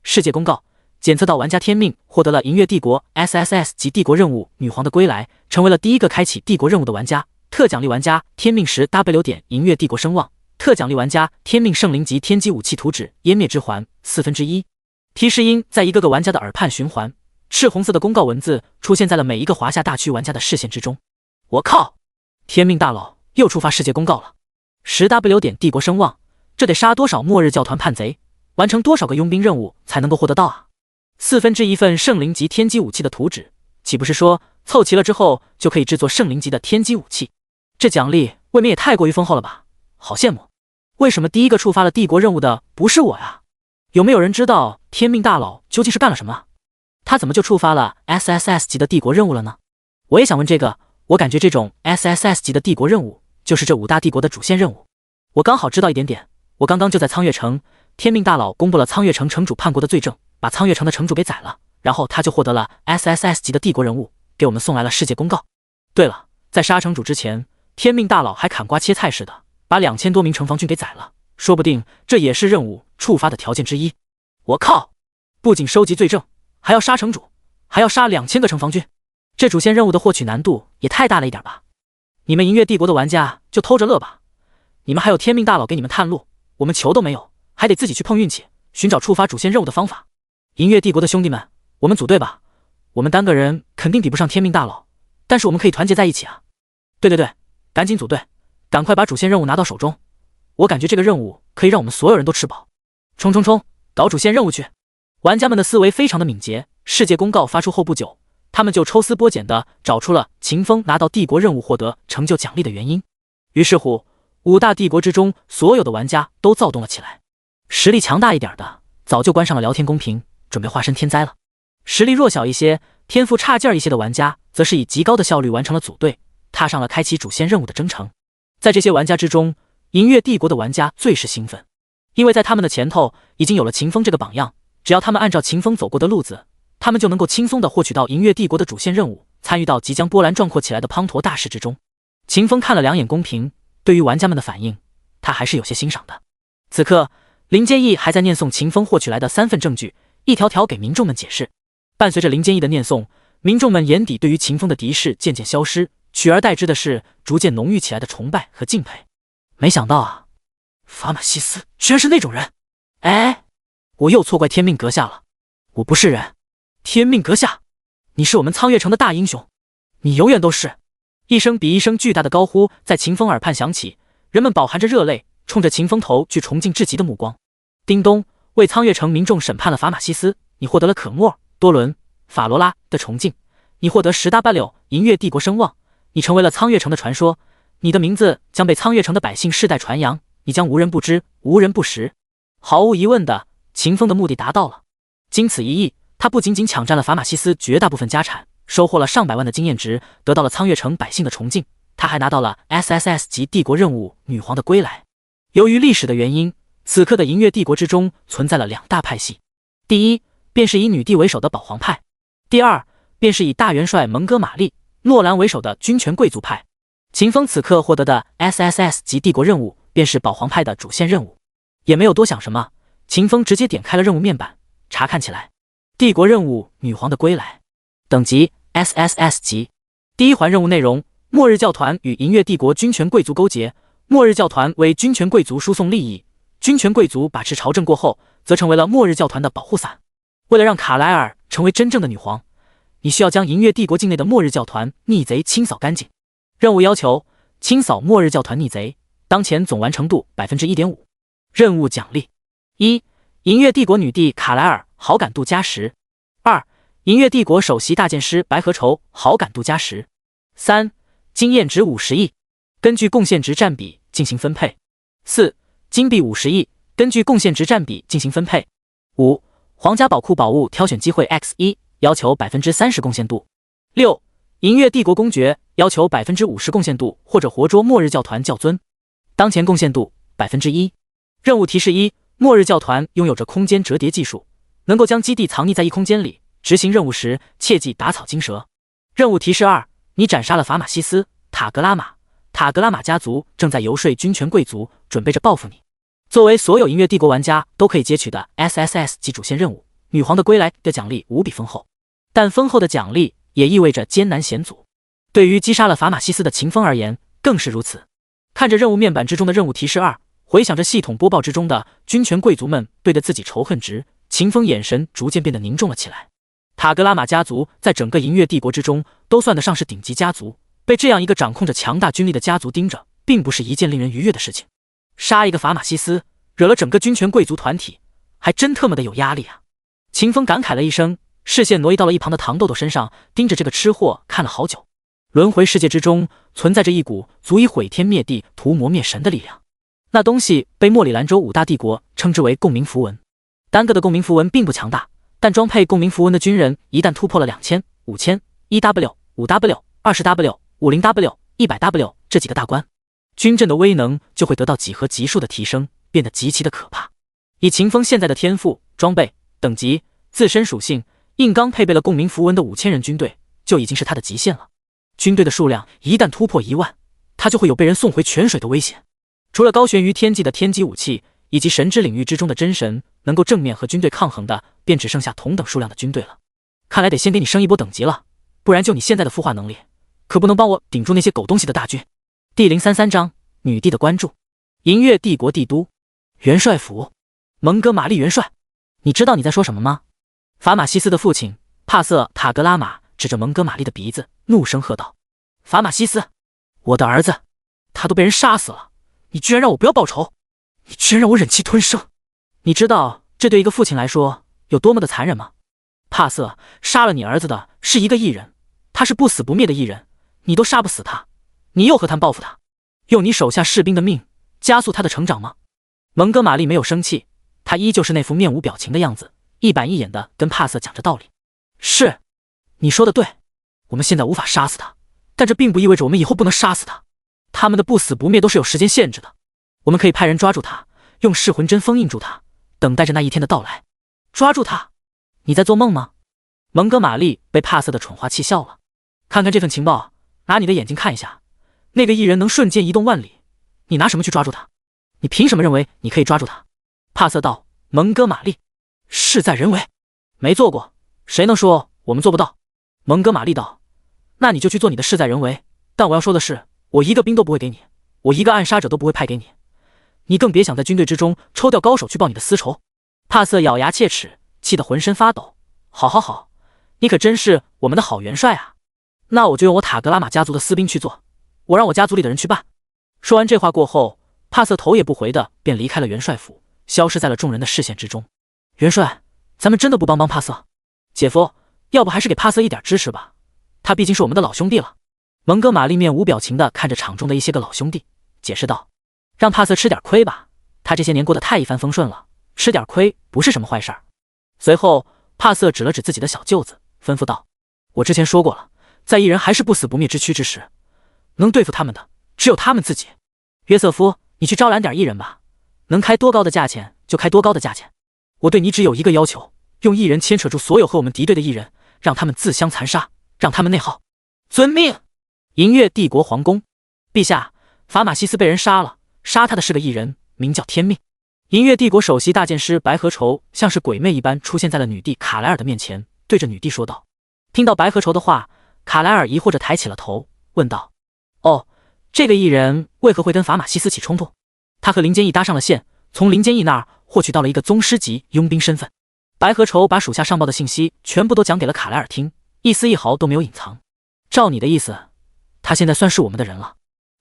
世界公告：检测到玩家天命获得了银月帝国 SSS 级帝国任务女皇的归来，成为了第一个开启帝国任务的玩家。特奖励玩家天命10W 点银月帝国声望。特奖励玩家天命圣灵级天机武器图纸湮灭之环1/4。提示音在一个个玩家的耳畔循环，赤红色的公告文字出现在了每一个华夏大区玩家的视线之中。我靠！天命大佬又触发世界公告了。10W 点帝国声望，这得杀多少末日教团叛贼，完成多少个佣兵任务才能够获得到啊？1/4份圣灵级天机武器的图纸，岂不是说凑齐了之后就可以制作圣灵级的天机武器？这奖励未免也太过于丰厚了吧，好羡慕。为什么第一个触发了帝国任务的不是我呀？有没有人知道天命大佬究竟是干了什么？他怎么就触发了 SSS 级的帝国任务了呢？我也想问这个，我感觉这种 SSS 级的帝国任务就是这5大帝国的主线任务。我刚好知道一点点，我刚刚就在苍月城，天命大佬公布了苍月城城主叛国的罪证，把苍月城的城主给宰了，然后他就获得了 SSS 级的帝国任务，给我们送来了世界公告。对了，在杀城主之前，天命大佬还砍瓜切菜似的把2000多名城防军给宰了，说不定这也是任务触发的条件之一。我靠！不仅收集罪证，还要杀城主，还要杀2000个城防军，这主线任务的获取难度也太大了一点吧？你们银月帝国的玩家就偷着乐吧，你们还有天命大佬给你们探路，我们球都没有，还得自己去碰运气，寻找触发主线任务的方法。银月帝国的兄弟们，我们组队吧，我们单个人肯定比不上天命大佬，但是我们可以团结在一起啊！对，赶紧组队，赶快把主线任务拿到手中，我感觉这个任务可以让我们所有人都吃饱。冲，搞主线任务去！玩家们的思维非常的敏捷，世界公告发出后不久，他们就抽丝剥茧地找出了秦风拿到帝国任务获得成就奖励的原因。于是乎，5大帝国之中所有的玩家都躁动了起来。实力强大一点的，早就关上了聊天公屏，准备化身天灾了。实力弱小一些、天赋差劲一些的玩家，则是以极高的效率完成了组队，踏上了开启主线任务的征程。在这些玩家之中，银月帝国的玩家最是兴奋，因为在他们的前头已经有了秦风这个榜样，只要他们按照秦风走过的路子，他们就能够轻松地获取到银月帝国的主线任务，参与到即将波澜壮阔起来的滂沱大事之中。秦风看了两眼公屏，对于玩家们的反应，他还是有些欣赏的。此刻，林坚毅还在念诵秦风获取来的3份证据，一条条给民众们解释。伴随着林坚毅的念诵，民众们眼底对于秦风的敌视渐渐消失，取而代之的是逐渐浓郁起来的崇拜和敬佩。没想到啊，法玛西斯居然是那种人！哎，我又错怪天命阁下了，我不是人。天命阁下，你是我们苍月城的大英雄，你永远都是！一声比一声巨大的高呼在秦风耳畔响起，人们饱含着热泪，冲着秦风投去崇敬至极的目光。叮咚，为苍月城民众审判了法玛西斯，你获得了可莫、多伦、法罗拉的崇敬，你获得10W银月帝国声望，你成为了苍月城的传说，你的名字将被苍月城的百姓世代传扬，你将无人不知，无人不识。毫无疑问的，秦风的目的达到了。经此一役，他不仅仅抢占了法玛西斯绝大部分家产，收获了上百万的经验值，得到了苍月城百姓的崇敬，他还拿到了 SSS 级帝国任务女皇的归来。由于历史的原因，此刻的银月帝国之中存在了2大派系，第一便是以女帝为首的保皇派，第二便是以大元帅蒙哥马利、诺兰为首的军权贵族派。秦风此刻获得的 SSS 级帝国任务便是保皇派的主线任务，也没有多想什么，秦风直接点开了任务面板，查看起来。帝国任务女皇的归来，等级 SSS 级。第一环任务内容：末日教团与银月帝国军权贵族勾结，末日教团为军权贵族输送利益，军权贵族把持朝政过后，则成为了末日教团的保护伞。为了让卡莱尔成为真正的女皇，你需要将银月帝国境内的末日教团逆贼清扫干净。任务要求：清扫末日教团逆贼，当前总完成度 1.5%。任务奖励： 1. 银月帝国女帝卡莱尔好感度加10。 2. 银月帝国首席大剑师白河愁好感度加10。 3. 经验值50亿，根据贡献值占比进行分配。 4. 金币50亿，根据贡献值占比进行分配。 5. 皇家宝库宝物挑选机会 X1， 要求 30% 贡献度。 6. 银月帝国公爵，要求 50% 贡献度或者活捉末日教团教尊，当前贡献度 1%。 任务提示1：末日教团拥有着空间折叠技术，能够将基地藏匿在异空间里，执行任务时切忌打草惊蛇。任务提示2：你斩杀了法玛西斯、塔格拉玛，塔格拉玛家族正在游说军权贵族，准备着报复你。作为所有银月帝国玩家都可以接取的 SSS 级主线任务，女皇的归来的奖励无比丰厚，但丰厚的奖励也意味着艰难险阻。对于击杀了法玛西斯的秦风而言，更是如此。看着任务面板之中的任务提示2，回想着系统播报之中的军权贵族们对着自己仇恨值，秦风眼神逐渐变得凝重了起来。塔格拉玛家族在整个银月帝国之中都算得上是顶级家族，被这样一个掌控着强大军力的家族盯着，并不是一件令人愉悦的事情。杀一个法玛西斯，惹了整个军权贵族团体，还真特么的有压力啊！秦风感慨了一声，视线挪移到了一旁的糖豆豆身上，盯着这个吃货看了好久。轮回世界之中存在着一股足以毁天灭地、屠魔灭神的力量，那东西被莫里兰州5大帝国称之为共鸣符文。单个的共鸣符文并不强大，但装配共鸣符文的军人一旦突破了2000、5000、1W、5W、20W、50W、100W 这几个大关，军阵的威能就会得到几何级数的提升，变得极其的可怕。以秦风现在的天赋、装备、等级、自身属性，硬刚配备了共鸣符文的5000人军队就已经是他的极限了。军队的数量一旦突破1万，他就会有被人送回泉水的危险。除了高悬于天际的天级武器以及神之领域之中的真神能够正面和军队抗衡的，便只剩下同等数量的军队了。看来得先给你升一波等级了，不然就你现在的孵化能力，可不能帮我顶住那些狗东西的大军。第033章女帝的关注。银月帝国帝都元帅府，蒙哥马利元帅，你知道你在说什么吗？法玛西斯的父亲帕瑟塔格拉玛指着蒙哥马利的鼻子怒声喝道：法玛西斯，我的儿子，他都被人杀死了，你居然让我不要报仇，你居然让我忍气吞声，你知道这对一个父亲来说有多么的残忍吗？帕瑟，杀了你儿子的是一个异人，他是不死不灭的异人，你都杀不死他，你又何谈报复他？用你手下士兵的命加速他的成长吗？蒙哥马利没有生气，他依旧是那副面无表情的样子，一板一眼的跟帕瑟讲着道理。是，你说的对，我们现在无法杀死他，但这并不意味着我们以后不能杀死他。他们的不死不灭都是有时间限制的，我们可以派人抓住他，用噬魂针封印住他，等待着那一天的到来。抓住他？你在做梦吗？蒙哥马利被帕瑟的蠢话气笑了。看看这份情报，拿你的眼睛看一下，那个异人能瞬间移动万里，你拿什么去抓住他？你凭什么认为你可以抓住他？帕瑟道。蒙哥马利，事在人为，没做过，谁能说我们做不到？蒙哥马利道。那你就去做你的事在人为，但我要说的是，我一个兵都不会给你，我一个暗杀者都不会派给你，你更别想在军队之中抽调高手去报你的私仇。帕瑟咬牙切齿，气得浑身发抖。好，你可真是我们的好元帅啊！那我就用我塔格拉玛家族的私兵去做，我让我家族里的人去办。说完这话过后，帕瑟头也不回的便离开了元帅府，消失在了众人的视线之中。元帅，咱们真的不帮帕瑟？姐夫，要不还是给帕瑟一点支持吧，他毕竟是我们的老兄弟了。蒙哥马利面无表情的看着场中的一些个老兄弟，解释道：让帕瑟吃点亏吧，他这些年过得太一帆风顺了，吃点亏不是什么坏事儿。随后帕瑟指了指自己的小舅子，吩咐道：我之前说过了，在异人还是不死不灭之躯之时，能对付他们的只有他们自己。约瑟夫，你去招揽点异人吧，能开多高的价钱就开多高的价钱。我对你只有一个要求，用异人牵扯住所有和我们敌对的异人，让他们自相残杀，让他们内耗。遵命。银月帝国皇宫，陛下，法玛西斯被人杀了，杀他的是个异人，名叫天命。银月帝国首席大剑师白河愁像是鬼魅一般出现在了女帝卡莱尔的面前，对着女帝说道。听到白河愁的话，卡莱尔疑惑着抬起了头，问道：哦，这个异人为何会跟法玛西斯起冲突？他和林坚义搭上了线，从林坚义那儿获取到了一个宗师级佣兵身份。白河愁把属下上报的信息全部都讲给了卡莱尔听，一丝一毫都没有隐藏。照你的意思，他现在算是我们的人了。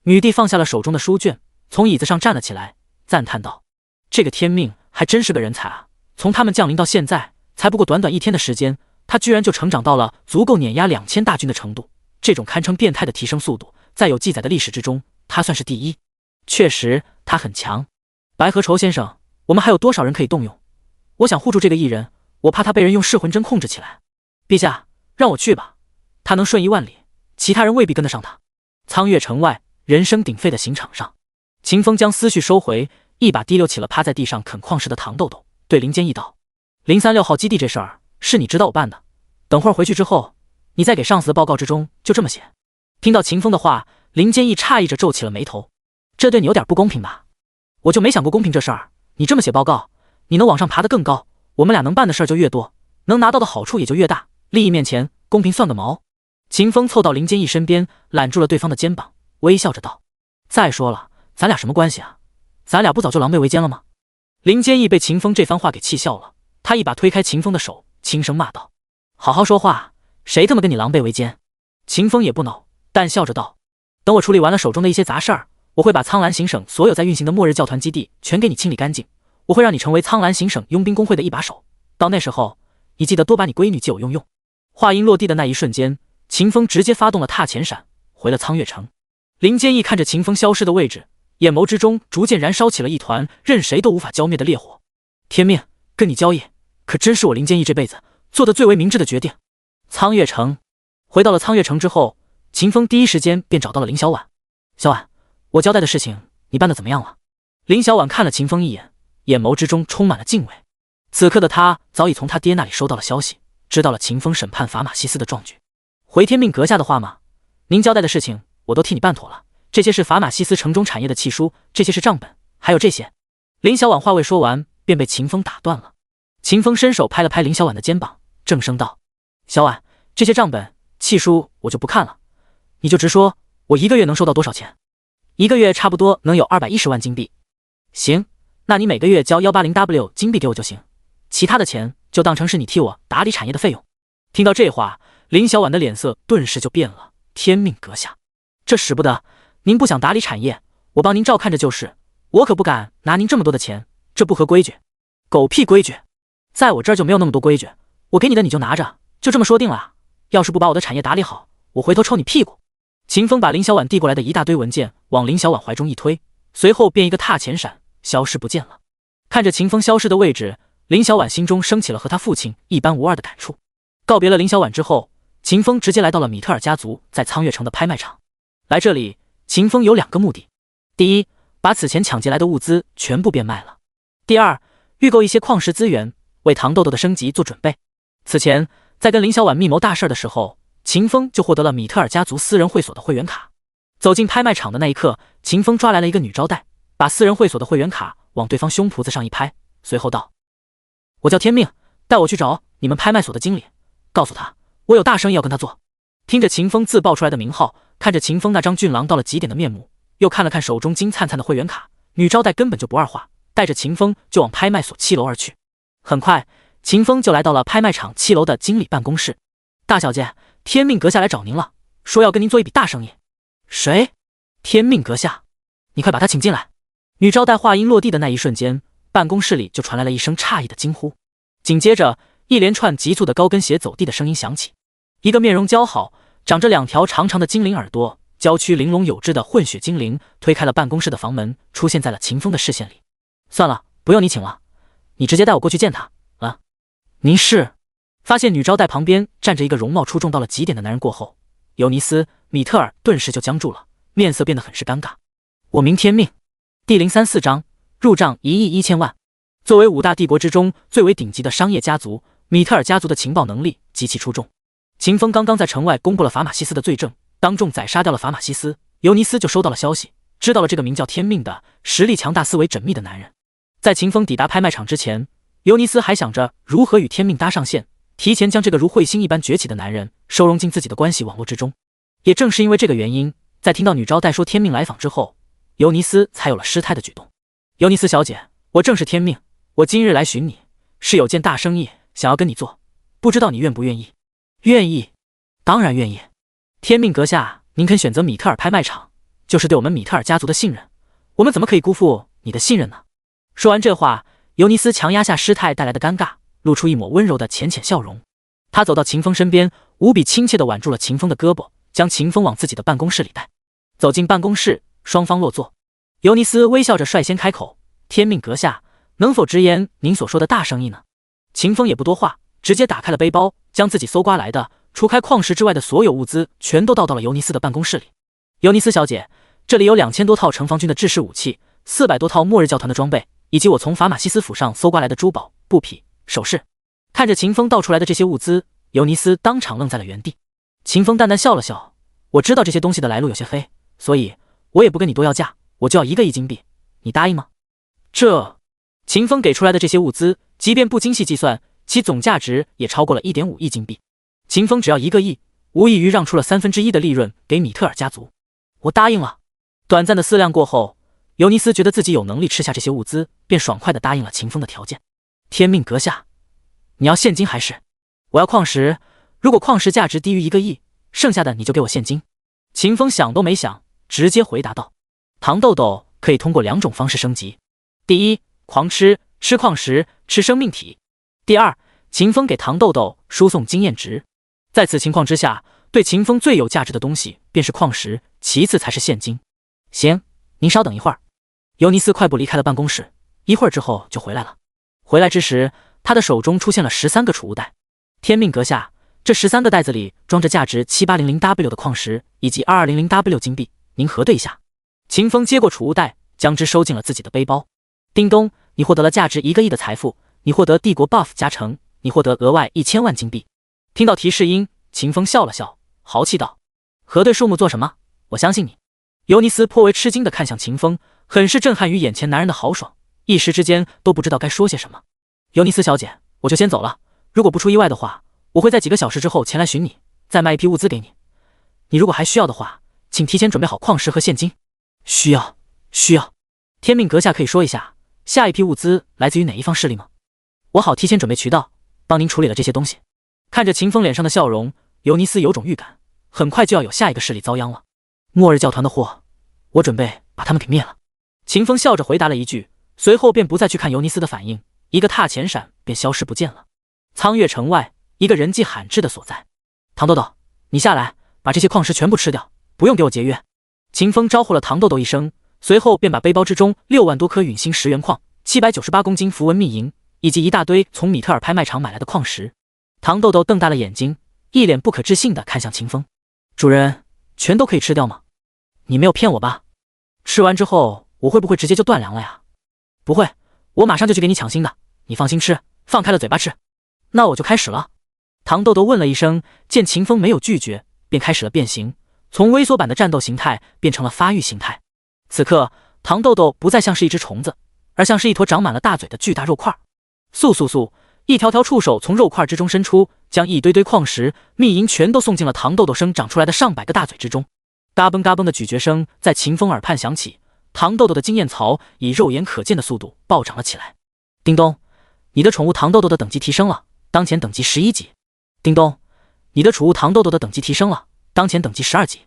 女帝放下了手中的书卷，从椅子上站了起来，赞叹道：这个天命还真是个人才啊，从他们降临到现在才不过短短一天的时间，他居然就成长到了足够碾压2000大军的程度，这种堪称变态的提升速度，在有记载的历史之中，他算是第一。确实他很强。白河愁先生，我们还有多少人可以动用？我想护住这个异人，我怕他被人用噬魂针控制起来。陛下，让我去吧，他能瞬移万里，其他人未必跟得上他。苍月城外人声鼎沸的刑场上，秦风将思绪收回，一把提溜起了趴在地上啃矿石的糖豆豆，对林坚义道：036号基地这事儿是你指导我办的，等会儿回去之后，你再给上司的报告之中就这么写。听到秦风的话，林坚义诧异着皱起了眉头，这对你有点不公平吧？我就没想过公平这事儿，你这么写报告，你能往上爬得更高，我们俩能办的事儿就越多，能拿到的好处也就越大，利益面前公平算个毛。秦风凑到林坚义身边，揽住了对方的肩膀，微笑着道：再说了，咱俩什么关系啊？咱俩不早就狼狈为奸了吗？林坚义被秦风这番话给气笑了，他一把推开秦风的手，轻声骂道：好好说话，谁他妈跟你狼狈为奸？秦风也不恼，淡笑着道：等我处理完了手中的一些杂事儿，我会把苍兰行省所有在运行的末日教团基地全给你清理干净，我会让你成为苍兰行省佣兵工会的一把手，到那时候你记得多把你闺女借我用用。话音落地的那一瞬间，秦风直接发动了踏前闪，回了苍月城。林坚义看着秦风消失的位置，眼眸之中逐渐燃烧起了一团任谁都无法浇灭的烈火。天命，跟你交易，可真是我林坚义这辈子做的最为明智的决定。苍月城，回到了苍月城之后，秦风第一时间便找到了林小婉。小婉，我交代的事情你办得怎么样了？林小婉看了秦风一眼，眼眸之中充满了敬畏。此刻的他早已从他爹那里收到了消息，知道了秦风审判法玛西斯的壮举。回天命阁下的话吗？您交代的事情我都替你办妥了，这些是法玛西斯城中产业的契书，这些是账本，还有这些。林小婉话未说完，便被秦风打断了。秦风伸手拍了拍林小婉的肩膀，正声道：小婉，这些账本契书我就不看了，你就直说我一个月能收到多少钱。一个月差不多能有210万金币。行，那你每个月交 180W 金币给我就行，其他的钱就当成是你替我打理产业的费用。听到这话，林小婉的脸色顿时就变了。天命阁下，这使不得，您不想打理产业，我帮您照看着就是，我可不敢拿您这么多的钱，这不合规矩。狗屁规矩，在我这儿就没有那么多规矩，我给你的你就拿着，就这么说定了啊。要是不把我的产业打理好，我回头抽你屁股。秦风把林小婉递过来的一大堆文件往林小婉怀中一推，随后便一个踏前闪消失不见了。看着秦风消失的位置，林小婉心中升起了和他父亲一般无二的感触。告别了林小婉之后，秦风直接来到了米特尔家族在苍月城的拍卖场。来这里，秦风有2个目的：第一，把此前抢劫来的物资全部变卖了；第二，预购一些矿石资源，为糖豆豆的升级做准备。此前，在跟林小婉密谋大事的时候，秦风就获得了米特尔家族私人会所的会员卡。走进拍卖场的那一刻，秦风抓来了一个女招待，把私人会所的会员卡往对方胸脯子上一拍，随后道：“我叫天命，带我去找你们拍卖所的经理，告诉他我有大生意要跟他做。”听着秦风自报出来的名号，看着秦风那张俊朗到了极点的面目，又看了看手中金灿灿的会员卡，女招待根本就不二话，带着秦风就往拍卖所7楼而去。很快，秦风就来到了拍卖场7楼的经理办公室。大小姐，天命阁下来找您了，说要跟您做一笔大生意。谁？天命阁下？你快把他请进来。女招待话音落地的那一瞬间，办公室里就传来了一声诧异的惊呼，紧接着一连串急促的高跟鞋走地的声音响起。一个面容姣好、长着2条长长的精灵耳朵、娇躯玲珑有致的混血精灵推开了办公室的房门，出现在了秦风的视线里。算了，不用你请了，你直接带我过去见他。您是？发现女招待旁边站着一个容貌出众到了极点的男人过后，尤尼斯·米特尔顿时就僵住了，面色变得很是尴尬。我名天命。第034章入账1亿1000万。作为5大帝国之中最为顶级的商业家族，米特尔家族的情报能力极其出众。秦风刚刚在城外公布了法马西斯的罪证，当众宰杀掉了法马西斯，尤尼斯就收到了消息，知道了这个名叫天命的、实力强大、思维缜密的男人。在秦风抵达拍卖场之前，尤尼斯还想着如何与天命搭上线，提前将这个如彗星一般崛起的男人收容进自己的关系网络之中。也正是因为这个原因，在听到女招待说天命来访之后，尤尼斯才有了失态的举动。尤尼斯小姐，我正是天命，我今日来寻你，是有件大生意想要跟你做，不知道你愿不愿意？愿意，当然愿意。天命阁下，您肯选择米特尔拍卖场，就是对我们米特尔家族的信任，我们怎么可以辜负你的信任呢？说完这话，尤尼斯强压下失态带来的尴尬，露出一抹温柔的浅浅笑容。他走到秦风身边，无比亲切地挽住了秦风的胳膊，将秦风往自己的办公室里带。走进办公室，双方落座。尤尼斯微笑着率先开口：“天命阁下，能否直言您所说的大生意呢？”秦风也不多话，直接打开了背包，将自己搜刮来的除开矿石之外的所有物资全都倒到了尤尼斯的办公室里。尤尼斯小姐，这里有2000多套城防军的制式武器，400多套末日教团的装备，以及我从法马西斯府上搜刮来的珠宝、布匹、首饰。看着秦风倒出来的这些物资，尤尼斯当场愣在了原地。秦风淡淡笑了笑：“我知道这些东西的来路有些黑，所以我也不跟你多要价，我就要1个亿金币，你答应吗？”这秦风给出来的这些物资，即便不精细计算，其总价值也超过了1.5亿金币。秦风只要1个亿，无异于让出了1/3的利润给米特尔家族。我答应了。短暂的思量过后，尤尼斯觉得自己有能力吃下这些物资，便爽快地答应了秦风的条件。天命阁下，你要现金还是？我要矿石，如果矿石价值低于1个亿，剩下的你就给我现金。秦风想都没想，直接回答道。糖豆豆可以通过2种方式升级：第一，狂吃，吃矿石，吃生命体；第二，秦风给糖豆豆输送经验值。在此情况之下，对秦风最有价值的东西便是矿石，其次才是现金。行，您稍等一会儿。尤尼斯快步离开了办公室，一会儿之后就回来了。回来之时，他的手中出现了13个储物袋。天命阁下，这13个袋子里装着价值 7800W 的矿石以及 2200W 金币，您核对一下。秦风接过储物袋，将之收进了自己的背包。叮咚，你获得了价值1个亿的财富，你获得帝国 buff 加成，你获得额外1000万金币。听到提示音，秦风笑了笑，豪气道：“核对数目做什么？我相信你。”尤尼斯颇为吃惊地看向秦风，很是震撼于眼前男人的豪爽，一时之间都不知道该说些什么。尤尼斯小姐，我就先走了，如果不出意外的话，我会在几个小时之后前来寻你，再卖一批物资给你。你如果还需要的话，请提前准备好矿石和现金。需要。天命阁下可以说一下，下一批物资来自于哪一方势力吗？我好提前准备渠道，帮您处理了这些东西。看着秦风脸上的笑容，尤尼斯有种预感，很快就要有下一个势力遭殃了。末日教团的货，我准备把他们给灭了。秦风笑着回答了一句，随后便不再去看尤尼斯的反应，一个踏前闪便消失不见了。苍月城外，一个人迹罕至的所在。糖豆豆，你下来，把这些矿石全部吃掉，不用给我节约。秦风招呼了糖豆豆一声，随后便把背包之中6万多颗陨星10元矿798公斤符文秘银，以及一大堆从米特尔拍卖场买来的矿石。糖豆豆瞪大了眼睛，一脸不可置信地看向秦风：“主人，全都可以吃掉吗？你没有骗我吧？吃完之后我会不会直接就断粮了呀？”“不会，我马上就去给你抢新的，你放心吃，放开了嘴巴吃。”“那我就开始了。”糖豆豆问了一声，见秦风没有拒绝，便开始了变形，从微缩版的战斗形态变成了发育形态。此刻，糖豆豆不再像是一只虫子，而像是一坨长满了大嘴的巨大肉块。速速速！一条条触手从肉块之中伸出，将一堆堆矿石、秘银全都送进了糖豆豆生长出来的上百个大嘴之中。嘎嘣嘎嘣的咀嚼声在秦风耳畔响起，糖豆豆的经验槽以肉眼可见的速度暴涨了起来。叮咚，你的宠物糖豆豆的等级提升了，当前等级11级。叮咚，你的宠物糖豆豆的等级提升了，当前等级12级。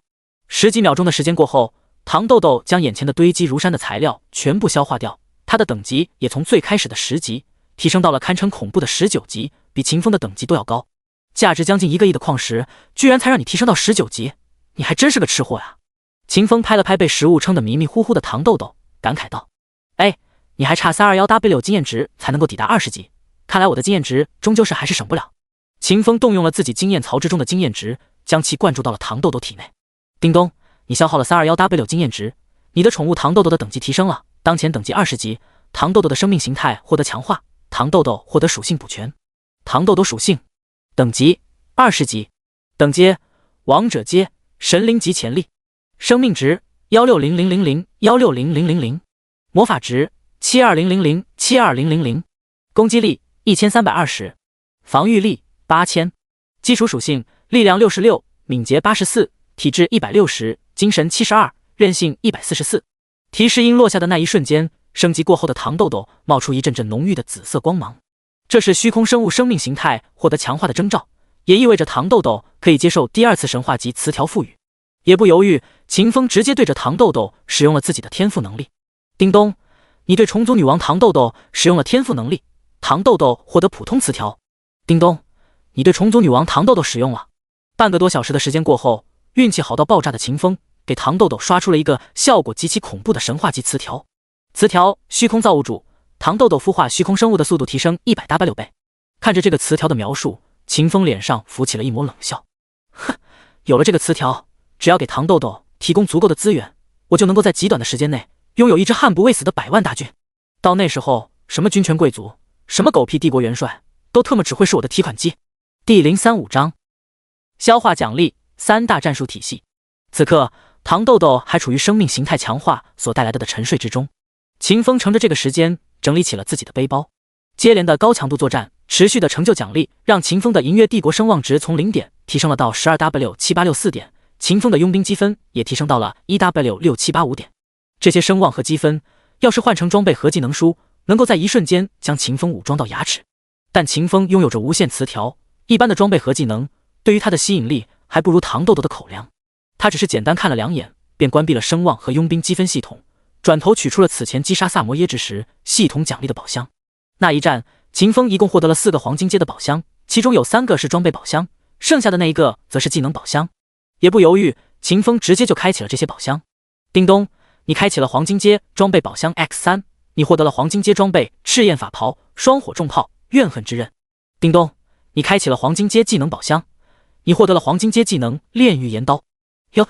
10几秒钟的时间过后，糖豆豆将眼前的堆积如山的材料全部消化掉，它的等级也从最开始的10级提升到了堪称恐怖的19级，比秦风的等级都要高。价值将近1个亿的矿石，居然才让你提升到19级，你还真是个吃货呀！秦风拍了拍被食物撑得迷迷糊糊的糖豆豆，感慨道：“哎，你还差 321W 经验值才能够抵达20级，看来我的经验值终究是还是省不了。”秦风动用了自己经验槽之中的经验值，将其灌注到了糖豆豆体内。叮咚，你消耗了 321W 经验值，你的宠物糖豆豆的等级提升了，当前等级20级。糖豆豆的生命形态获得强化，糖豆豆获得属性补全。糖豆豆属性等级20级，等阶王者阶神灵级潜力，生命值1600001600000，魔法值72000，攻击力1320，防御力8000，基础属性力量66，敏捷84，体质160，精神72，韧性144。提示音落下的那一瞬间，升级过后的糖豆豆冒出一阵阵浓郁的紫色光芒，这是虚空生物生命形态获得强化的征兆，也意味着糖豆豆可以接受第2次神话级词条赋予。也不犹豫，秦风直接对着糖豆豆使用了自己的天赋能力。叮咚，你对虫族女王糖豆豆使用了天赋能力，糖豆豆获得普通词条。叮咚，你对虫族女王糖豆豆使用了。半个多小时的时间过后，运气好到爆炸的秦风给糖豆豆刷出了一个效果极其恐怖的神话级词条。词条：虚空造物主，糖豆豆孵化虚空生物的速度提升100W 倍。看着这个词条的描述，秦风脸上浮起了一抹冷笑。哼，有了这个词条，只要给糖豆豆提供足够的资源，我就能够在极短的时间内拥有一支悍不畏死的100万大军。到那时候，什么军权贵族，什么狗屁帝国元帅，都特么只会是我的提款机。第035章消化奖励3大战术体系。此刻，糖豆豆还处于生命形态强化所带来的沉睡之中。秦风乘着这个时间整理起了自己的背包。接连的高强度作战，持续的成就奖励，让秦风的银月帝国声望值从0点提升了到 12W7864 点，秦风的佣兵积分也提升到了 1W6785 点。这些声望和积分，要是换成装备和技能书，能够在一瞬间将秦风武装到牙齿。但秦风拥有着无限词条，一般的装备和技能对于他的吸引力还不如糖豆豆的口粮。他只是简单看了2眼，便关闭了声望和佣兵积分系统，转头取出了此前击杀萨摩耶之时系统奖励的宝箱。那一战，秦风一共获得了4个黄金阶的宝箱，其中有3个是装备宝箱，剩下的那一个则是技能宝箱。也不犹豫，秦风直接就开启了这些宝箱。叮咚，你开启了黄金阶装备宝箱 X3， 你获得了黄金阶装备赤焰法袍、双火重炮、怨恨之刃。叮咚，你开启了黄金阶技能宝箱，你获得了黄金阶技能炼狱岩刀。哟，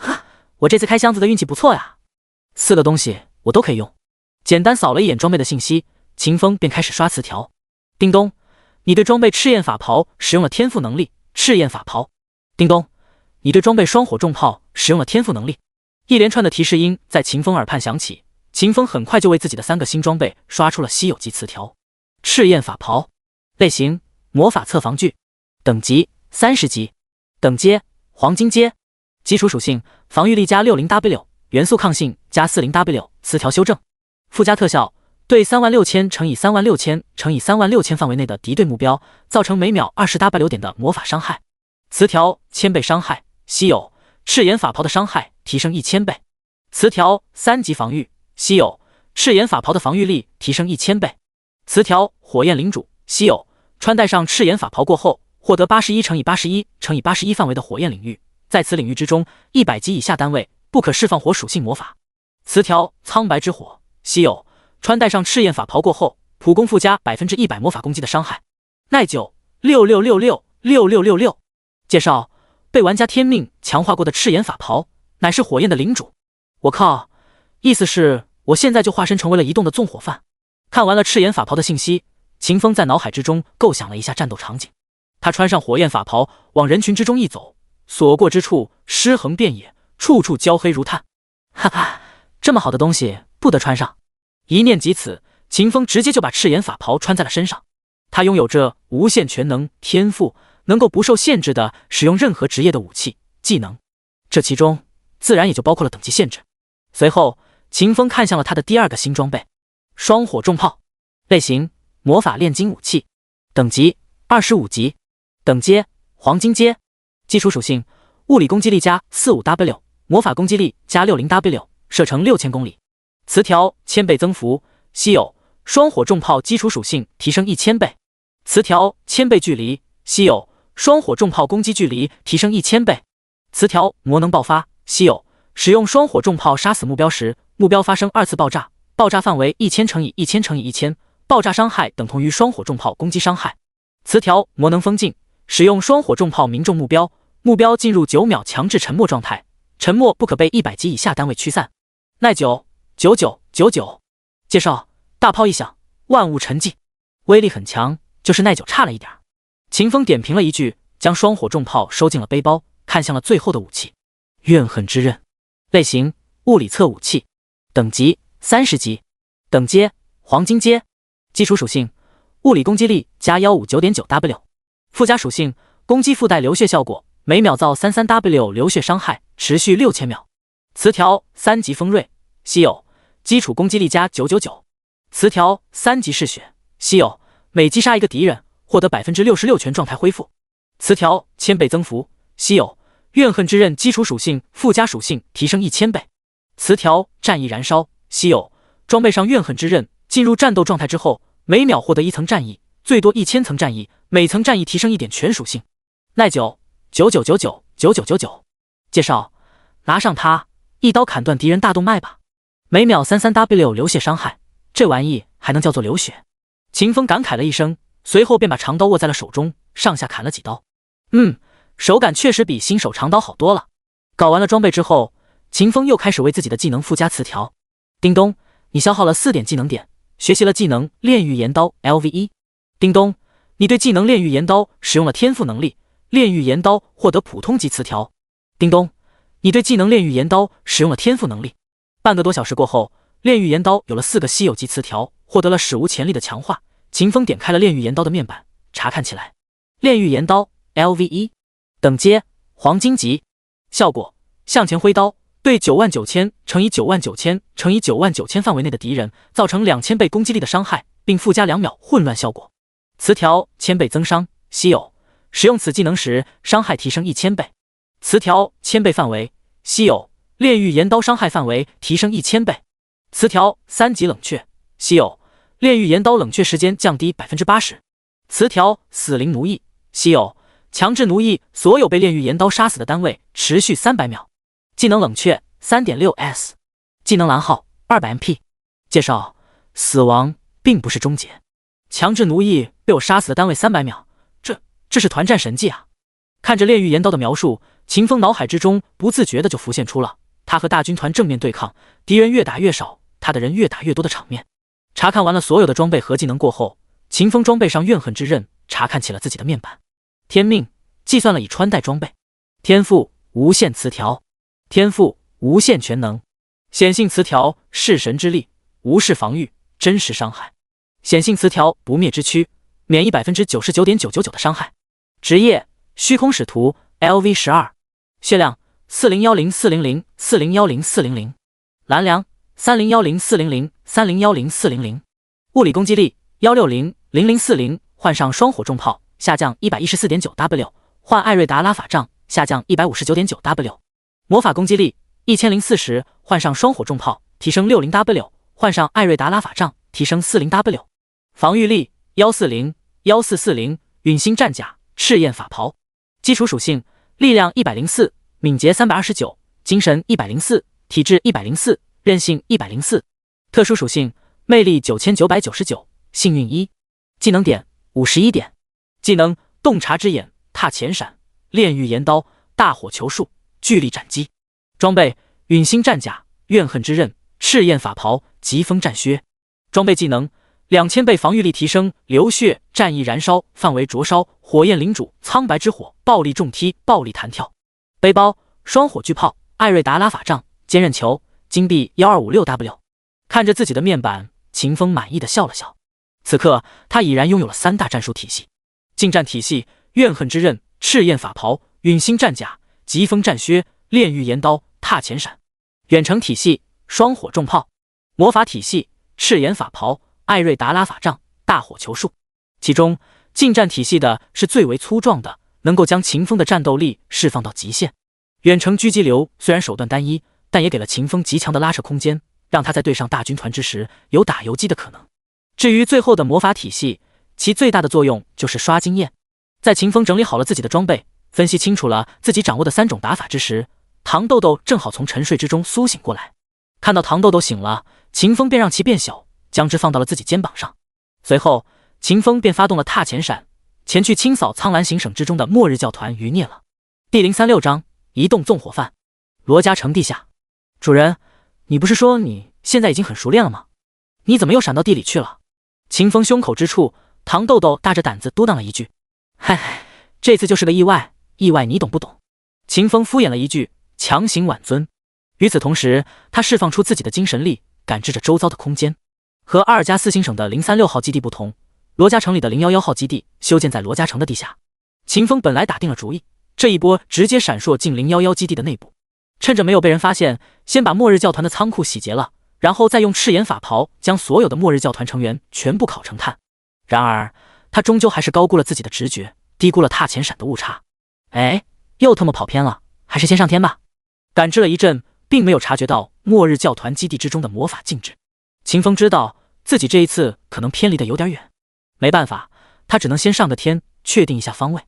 我这次开箱子的运气不错呀，4个东西我都可以用。简单扫了一眼装备的信息，秦风便开始刷词条。叮咚，你对装备赤焰法袍使用了天赋能力赤焰法袍。叮咚，你对装备双火重炮使用了天赋能力。一连串的提示音在秦风耳畔响起，秦风很快就为自己的3个新装备刷出了稀有级词条。赤焰法袍，类型魔法侧防具，等级30级，等阶黄金阶，基础属性防御力加 60W， 元素抗性加 40W， 词条修正。附加特效，对36000乘以36000乘以36000范围内的敌对目标造成每秒20W 点的魔法伤害。词条1000倍伤害，稀有，赤焰法袍的伤害提升1000倍。词条3级防御，稀有，赤焰法袍的防御力提升1000倍。词条火焰领主，稀有，穿戴上赤焰法袍过后，获得81乘以81乘以81范围的火焰领域，在此领域之中100级以下单位不可释放火属性魔法。词条苍白之火，稀有，穿戴上赤焰法袍过后，普攻附加100%魔法攻击的伤害。耐久6666666666。介绍：被玩家天命强化过的赤焰法袍，乃是火焰的领主。我靠，意思是我现在就化身成为了移动的纵火犯。看完了赤焰法袍的信息，秦风在脑海之中构想了一下战斗场景。他穿上火焰法袍，往人群之中一走，所过之处尸横遍野，处处焦黑如炭。哈哈，这么好的东西不得穿上！一念及此，秦风直接就把赤焰法袍穿在了身上。他拥有着无限全能天赋，能够不受限制的使用任何职业的武器技能，这其中自然也就包括了等级限制。随后，秦风看向了他的第二个新装备——双火重炮。类型：魔法炼金武器。等级：25级。等阶：黄金阶。基础属性：物理攻击力加 45W， 魔法攻击力加 60W， 射程6000公里。词条1000倍增幅，稀有。双火重炮基础属性提升1000倍。词条1000倍距离，稀有。双火重炮攻击距离提升1000倍。词条魔能爆发，稀有。使用双火重炮杀死目标时，目标发生2次爆炸，爆炸范围1000×1000×1000，爆炸伤害等同于双火重炮攻击伤害。词条魔能封禁，使用双火重炮明中目标，目标进入9秒强制沉默状态，沉默不可被100级以下单位驱散。耐久9999。介绍：大炮一响，万物沉寂，威力很强，就是耐久差了一点。秦风点评了一句，将双火重炮收进了背包，看向了最后的武器——怨恨之刃。类型：物理测武器。等级：30级。等阶：黄金阶。基础属性：物理攻击力加 159.9W。附加属性：攻击附带流血效果，每秒造 33W 流血伤害，持续6000秒。词条3级锋锐，稀有。基础攻击力加999。词条3级嗜血，稀有。每击杀一个敌人，获得 66% 全状态恢复。词条1000倍增幅，稀有。怨恨之刃基础属性附加属性提升1000倍。词条战意燃烧，稀有。装备上怨恨之刃，进入战斗状态之后，每秒获得1层战意，最多1000层战意，每层战意提升1点全属性。耐久99999999。介绍：拿上它，一刀砍断敌人大动脉吧。每秒 33W 流血伤害，这玩意还能叫做流血？秦风感慨了一声，随后便把长刀握在了手中，上下砍了几刀。手感确实比新手长刀好多了。搞完了装备之后，秦风又开始为自己的技能附加词条。叮咚，你消耗了4点技能点，学习了技能炼狱岩刀 LV1。叮咚，你对技能炼狱岩刀使用了天赋能力，炼狱岩刀获得普通级词条。叮咚，你对技能炼狱岩刀使用了天赋能力。半个多小时过后，炼狱岩刀有了4个稀有级词条，获得了史无前例的强化。秦风点开了炼狱岩刀的面板，查看起来。炼狱岩刀 LV1。等阶黄金级。效果：向前挥刀，对99000×99000×99000范围内的敌人造成2000倍攻击力的伤害，并附加2秒混乱效果。词条1000倍增伤，稀有。使用此技能时，伤害提升1000倍。词条1000倍范围，稀有。炼狱岩刀伤害范围提升1000倍。词条3级冷却，稀有。炼狱岩刀冷却时间降低 80%。词条死灵奴役，稀有。强制奴役所有被炼狱岩刀杀死的单位，持续300秒。技能冷却 3.6S。 技能蓝耗 200MP。 介绍：死亡并不是终结，强制奴役被我杀死的单位300秒，这是团战神技啊！看着炼狱岩刀的描述，秦风脑海之中不自觉的就浮现出了他和大军团正面对抗，敌人越打越少，他的人越打越多的场面。查看完了所有的装备和技能过后，秦风装备上怨恨之刃，查看起了自己的面板。天命计算了已穿戴装备。天赋无限词条。天赋无限全能。显性词条弑神之力，无视防御，真实伤害。显性词条不灭之躯，免疫 99.999% 的伤害。职业虚空使徒 LV12。血量4010400，4010400。蓝量3010400，3010400。物理攻击力1600040，换上双火重炮下降 114.9W， 换艾瑞达拉法杖下降 159.9W。 魔法攻击力1040，换上双火重炮提升 60W， 换上艾瑞达拉法杖提升 40W。 防御力1401440，陨星战甲赤焰法袍。基础属性：力量104，敏捷329，精神104，体质104，韧性104。特殊属性：魅力9999，幸运1，技能点51点，技能洞察之眼，踏前闪，炼狱岩刀，大火球术，巨力斩击。装备陨星战甲，怨恨之刃，赤焰法袍，疾风战靴。装备技能2000倍防御力提升，流血，战意燃烧，范围灼烧，火焰领主，苍白之火，暴力重踢，暴力弹跳。背包双火巨炮，艾瑞达拉法杖，坚韧球，金币 1256W。 看着自己的面板，秦风满意的笑了笑。此刻他已然拥有了3大战术体系：近战体系怨恨之刃，赤焰法袍，陨星战甲，疾风战靴，炼狱岩刀，踏前闪；远程体系双火重炮；魔法体系赤炎法袍，艾瑞达拉法杖，大火球术。其中近战体系的是最为粗壮的，能够将秦风的战斗力释放到极限。远程狙击流虽然手段单一，但也给了秦风极强的拉扯空间，让他在对上大军团之时有打游击的可能。至于最后的魔法体系，其最大的作用就是刷经验。在秦风整理好了自己的装备，分析清楚了自己掌握的3种打法之时，糖豆豆正好从沉睡之中苏醒过来。看到糖豆豆醒了，秦风便让其变小，将之放到了自己肩膀上。随后秦风便发动了踏前闪，前去清扫苍蓝行省之中的末日教团余孽了。第036章移动纵火犯。罗家城地下。主人，你不是说你现在已经很熟练了吗？你怎么又闪到地里去了？秦风胸口之处，糖豆豆大着胆子嘟囔了一句：嗨嗨，这次就是个意外，意外你懂不懂？秦风敷衍了一句，强行挽尊。与此同时，他释放出自己的精神力，感知着周遭的空间。和阿尔加斯星省的036号基地不同，罗家城里的011号基地修建在罗家城的地下。秦风本来打定了主意，这一波直接闪烁进011基地的内部，趁着没有被人发现，先把末日教团的仓库洗劫了，然后再用赤炎法袍将所有的末日教团成员全部烤成炭。然而他终究还是高估了自己的直觉，低估了踏前闪的误差。哎，又他妈跑偏了，还是先上天吧。感知了一阵，并没有察觉到末日教团基地之中的魔法禁制。秦风知道自己这一次可能偏离的有点远，没办法，他只能先上个天，确定一下方位。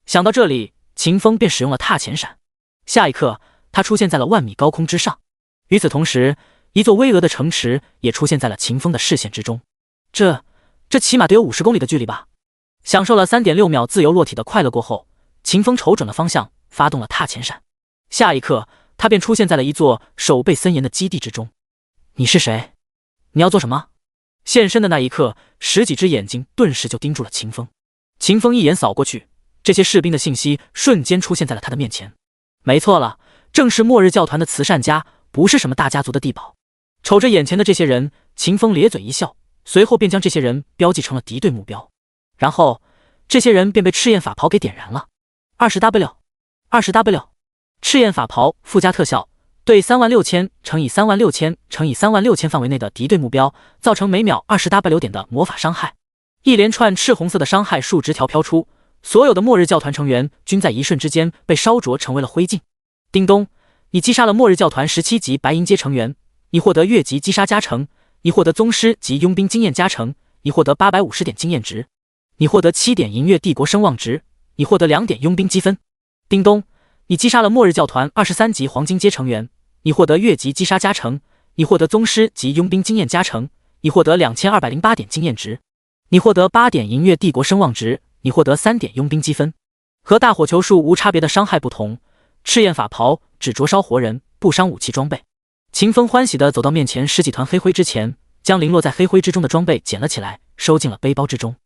想到这里，秦风便使用了踏前闪。下一刻，他出现在了万米高空之上。与此同时，一座巍峨的城池也出现在了秦风的视线之中。这起码得有50公里的距离吧。享受了3.6秒自由落体的快乐过后，秦风瞅准了方向，发动了踏前闪。下一刻，他便出现在了一座守备森严的基地之中。你是谁？你要做什么？现身的那一刻，10几只眼睛顿时就盯住了秦风。秦风一眼扫过去，这些士兵的信息瞬间出现在了他的面前。没错了，正是末日教团的慈善家，不是什么大家族的地保。瞅着眼前的这些人，秦风咧嘴一笑，随后便将这些人标记成了敌对目标。然后这些人便被赤焰法袍给点燃了。20W 赤焰法袍附加特效，对36000乘以36000乘以36000范围内的敌对目标造成每秒20W 点的魔法伤害。一连串赤红色的伤害数值条飘出，所有的末日教团成员均在一瞬之间被烧灼成为了灰烬。叮咚，你击杀了末日教团17级白银阶成员，你获得越级击杀加成，你获得宗师级佣兵经验加成，你获得850点经验值，你获得7点银月帝国声望值，你获得2点佣兵积分。叮咚，你击杀了末日教团23级黄金阶成员，你获得越级击杀加成，你获得宗师级佣兵经验加成，你获得2208点经验值，你获得8点银月帝国声望值，你获得3点佣兵积分。和大火球术无差别的伤害不同，赤焰法袍只灼烧活人，不伤武器装备。秦风欢喜地走到面前10几团黑灰之前，将零落在黑灰之中的装备捡了起来，收进了背包之中。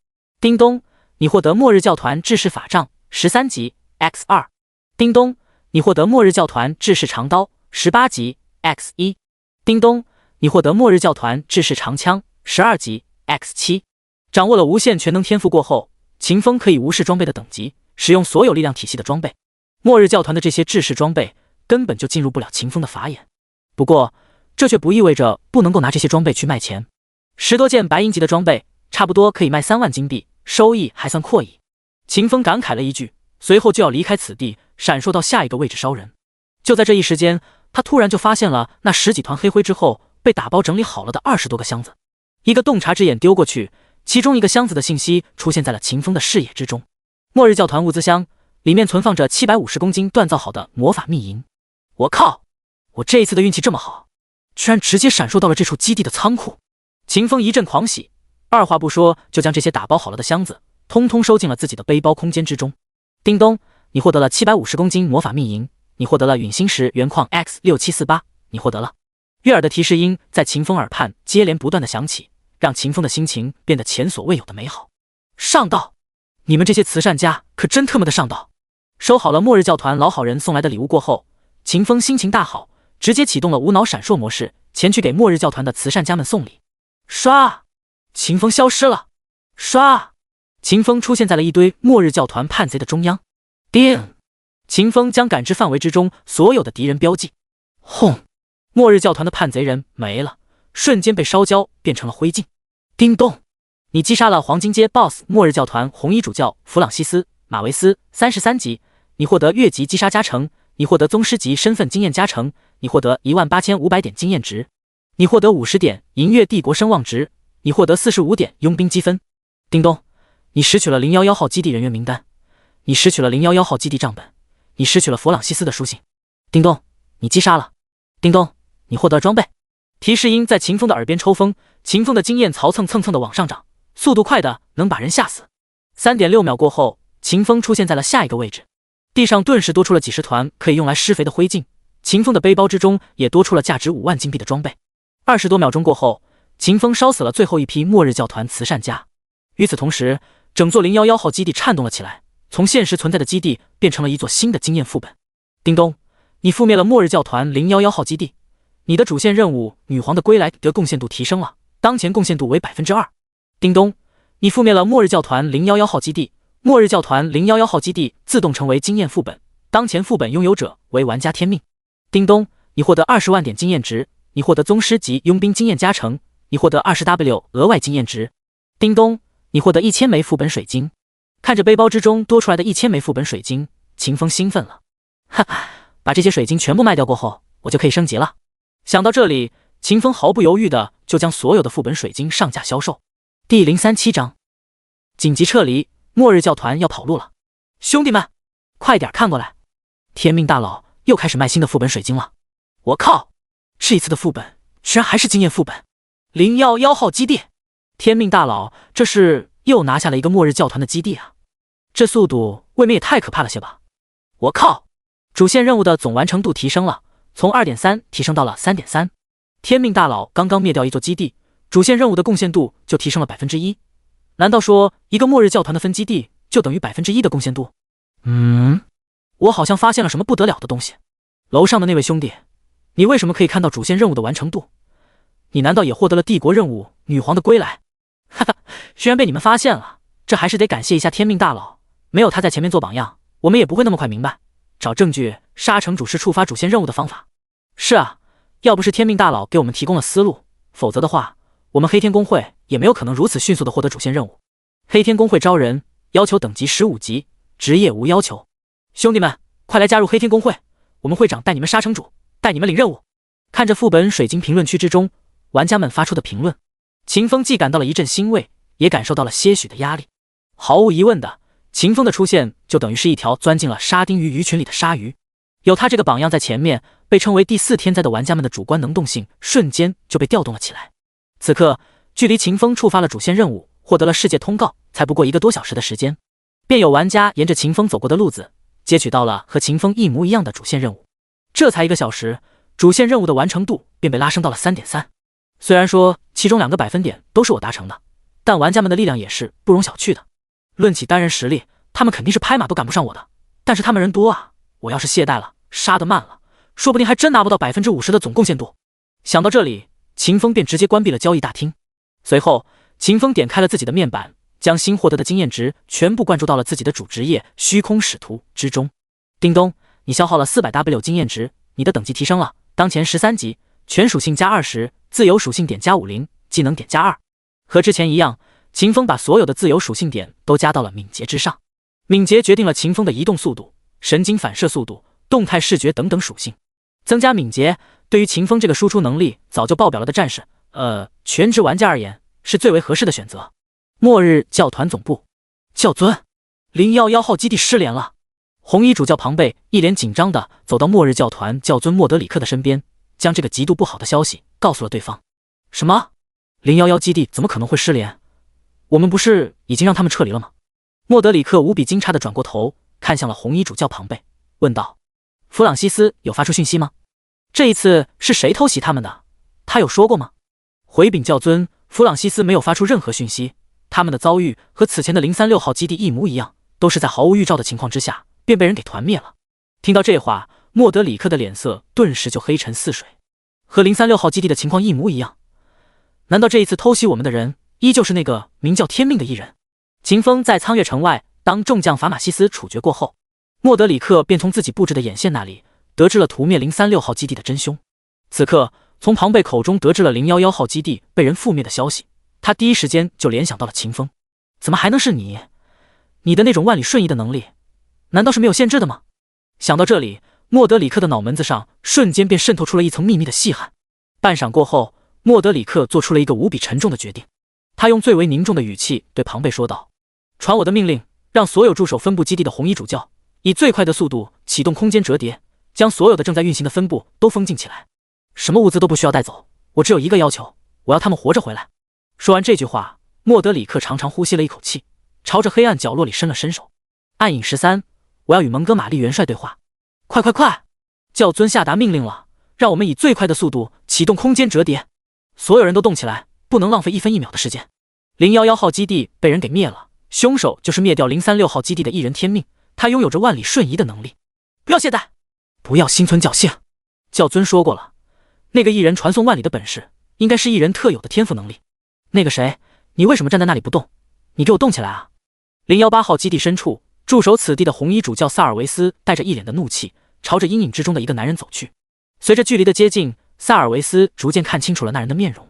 叮咚，你获得末日教团制式法杖13级 X2。叮咚，你获得末日教团制式长刀18级 X1。叮咚，你获得末日教团制式长枪12级 X7。掌握了无限全能天赋过后，秦风可以无视装备的等级，使用所有力量体系的装备。末日教团的这些制式装备根本就进入不了秦风的法眼。不过这却不意味着不能够拿这些装备去卖钱。10多件白银级的装备差不多可以卖3万金币，收益还算阔矣。秦风感慨了一句，随后就要离开此地，闪烁到下一个位置烧人。就在这一时间，他突然就发现了那10几团黑灰之后被打包整理好了的20多个箱子。一个洞察之眼丢过去，其中一个箱子的信息出现在了秦风的视野之中。末日教团物资箱里面存放着750公斤锻造好的魔法秘银。我靠，我这一次的运气这么好，居然直接闪烁到了这处基地的仓库。秦风一阵狂喜，二话不说就将这些打包好了的箱子通通收进了自己的背包空间之中。叮咚，你获得了750公斤魔法秘银，你获得了陨星石原矿 X6748，你获得了。悦耳的提示音在秦风耳畔接连不断的响起，让秦风的心情变得前所未有的美好。上道！你们这些慈善家可真特么的上道！收好了末日教团老好人送来的礼物过后，秦风心情大好，直接启动了无脑闪烁模式，前去给末日教团的慈善家们送礼。唰！秦风消失了。唰！秦风出现在了一堆末日教团叛贼的中央。叮！秦风将感知范围之中所有的敌人标记。轰！末日教团的叛贼人没了，瞬间被烧焦，变成了灰烬。叮咚！你击杀了黄金阶 BOSS 末日教团红衣主教弗朗西斯·马维斯，33级，你获得越级击杀加成，你获得宗师级身份经验加成，你获得18500点经验值，你获得50点银月帝国声望值，你获得45点佣兵积分。叮咚！你拾取了011号基地人员名单，你拾取了011号基地账本，你拾取了弗朗西斯的书信。叮咚！你击杀了。叮咚！你获得装备。提示音在秦风的耳边抽风，秦风的经验槽蹭蹭蹭的往上涨，速度快的能把人吓死。3.6秒过后，秦风出现在了下一个位置，地上顿时多出了几十团可以用来施肥的灰烬，秦风的背包之中也多出了价值5万金币的装备。20多秒钟过后，秦风烧死了最后一批末日教团慈善家。与此同时，整座011号基地颤动了起来，从现实存在的基地变成了一座新的经验副本。叮咚，你覆灭了末日教团011号基地，你的主线任务女皇的归来的贡献度提升了，当前贡献度为 2%。叮咚，你覆灭了末日教团011号基地，末日教团011号基地自动成为经验副本，当前副本拥有者为玩家天命。叮咚，你获得20万点经验值，你获得宗师级佣兵经验加成，你获得20W 额外经验值。叮咚，你获得1000枚副本水晶。看着背包之中多出来的1000枚副本水晶，秦风兴奋了。哈哈，把这些水晶全部卖掉过后，我就可以升级了。想到这里，秦风毫不犹豫的就将所有的副本水晶上架销售。第037章，紧急撤离，末日教团要跑路了，兄弟们，快点看过来！天命大佬又开始卖新的副本水晶了。我靠，这一次的副本居然还是经验副本！011号基地，天命大佬这是又拿下了一个末日教团的基地啊！这速度未免也太可怕了些吧！我靠，主线任务的总完成度提升了，从 2.3 提升到了 3.3。天命大佬刚刚灭掉一座基地，主线任务的贡献度就提升了 1%， 难道说一个末日教团的分基地就等于 1% 的贡献度？我好像发现了什么不得了的东西。楼上的那位兄弟，你为什么可以看到主线任务的完成度？你难道也获得了帝国任务女皇的归来？哈哈，居然被你们发现了，这还是得感谢一下天命大佬，没有他在前面做榜样，我们也不会那么快明白找证据杀城主是触发主线任务的方法。是啊，要不是天命大佬给我们提供了思路，否则的话我们黑天公会也没有可能如此迅速的获得主线任务。黑天公会招人，要求等级15级，职业无要求。兄弟们，快来加入黑天公会，我们会长带你们杀城主，带你们领任务。看着副本水晶评论区之中玩家们发出的评论，秦风既感到了一阵欣慰，也感受到了些许的压力。毫无疑问的，秦风的出现就等于是一条钻进了沙丁鱼鱼群里的鲨鱼。有他这个榜样在前面，被称为第4天灾的玩家们的主观能动性瞬间就被调动了起来。此刻距离秦风触发了主线任务，获得了世界通告才不过1个多小时的时间，便有玩家沿着秦风走过的路子接取到了和秦风一模一样的主线任务。这才1个小时，主线任务的完成度便被拉升到了 3.3。 虽然说其中2个百分点都是我达成的，但玩家们的力量也是不容小觑的。论起单人实力，他们肯定是拍马都赶不上我的，但是他们人多啊，我要是懈怠了，杀得慢了，说不定还真拿不到 50% 的总贡献度。想到这里，秦风便直接关闭了交易大厅。随后秦风点开了自己的面板，将新获得的经验值全部灌注到了自己的主职业虚空使徒之中。叮咚，你消耗了 400W 经验值，你的等级提升了，当前13级，全属性加20，自由属性点加50，技能点加2。和之前一样，秦风把所有的自由属性点都加到了敏捷之上。敏捷决定了秦风的移动速度、神经反射速度、动态视觉等等属性。增加敏捷对于秦风这个输出能力早就爆表了的战士，全职玩家而言是最为合适的选择。末日教团总部，教尊，011号基地失联了。红衣主教庞贝一脸紧张地走到末日教团教尊莫德里克的身边，将这个极度不好的消息告诉了对方。什么011基地怎么可能会失联？我们不是已经让他们撤离了吗？莫德里克无比惊诧地转过头，看向了红衣主教庞贝，问道：“弗朗西斯有发出讯息吗？这一次是谁偷袭他们的？他有说过吗？”回禀教尊，弗朗西斯没有发出任何讯息。他们的遭遇和此前的036号基地一模一样，都是在毫无预兆的情况之下便被人给团灭了。听到这话，莫德里克的脸色顿时就黑沉似水。和036号基地的情况一模一样？难道这一次偷袭我们的人依旧是那个名叫天命的异人？秦风在苍月城外当众将法马西斯处决过后，莫德里克便从自己布置的眼线那里得知了屠灭036号基地的真凶。此刻从庞贝口中得知了011号基地被人覆灭的消息，他第一时间就联想到了秦风。怎么还能是你？你的那种万里瞬移的能力，难道是没有限制的吗？想到这里，莫德里克的脑门子上瞬间便渗透出了一层秘密的细汗。半晌过后，莫德里克做出了一个无比沉重的决定。他用最为凝重的语气对庞贝说道：“传我的命令，让所有驻守分部基地的红衣主教以最快的速度启动空间折叠，将所有的正在运行的分部都封禁起来，什么物资都不需要带走，我只有一个要求，我要他们活着回来。”说完这句话，莫德里克长长呼吸了一口气，朝着黑暗角落里伸了伸手。暗影13，我要与蒙哥马利元帅对话。快快快！教尊下达命令了，让我们以最快的速度启动空间折叠，所有人都动起来，不能浪费1分1秒的时间。011号基地被人给灭了，凶手就是灭掉036号基地的异人天命，他拥有着万里瞬移的能力。不要懈怠，不要心存侥幸。教尊说过了，那个异人传送万里的本事，应该是异人特有的天赋能力。那个谁，你为什么站在那里不动？你给我动起来啊！018号基地深处，驻守此地的红衣主教萨尔维斯带着一脸的怒气，朝着阴影之中的一个男人走去。随着距离的接近，萨尔维斯逐渐看清楚了那人的面容。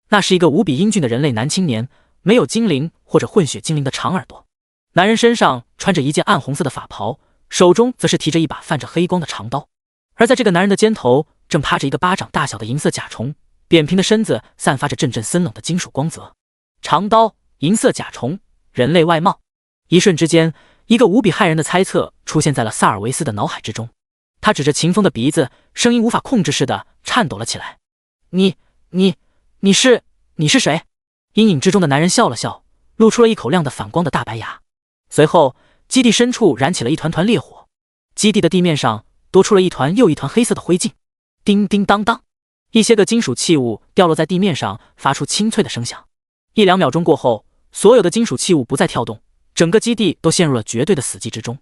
那是一个无比英俊的人类男青年，没有精灵或者混血精灵的长耳朵。男人身上穿着一件暗红色的法袍，手中则是提着一把泛着黑光的长刀。而在这个男人的肩头，正趴着一个巴掌大小的银色甲虫，扁平的身子散发着阵阵森冷的金属光泽。长刀、银色甲虫、人类外貌，一瞬之间，一个无比骇人的猜测出现在了萨尔维斯的脑海之中。他指着秦风的鼻子，声音无法控制似的颤抖了起来：“你是谁？”阴影之中的男人笑了笑，露出了一口亮得反光的大白牙。随后，基地深处燃起了一团团烈火，基地的地面上多出了一团又一团黑色的灰烬。叮叮当当，一些个金属器物掉落在地面上，发出清脆的声响。1-2秒钟过后，所有的金属器物不再跳动，整个基地都陷入了绝对的死寂之中。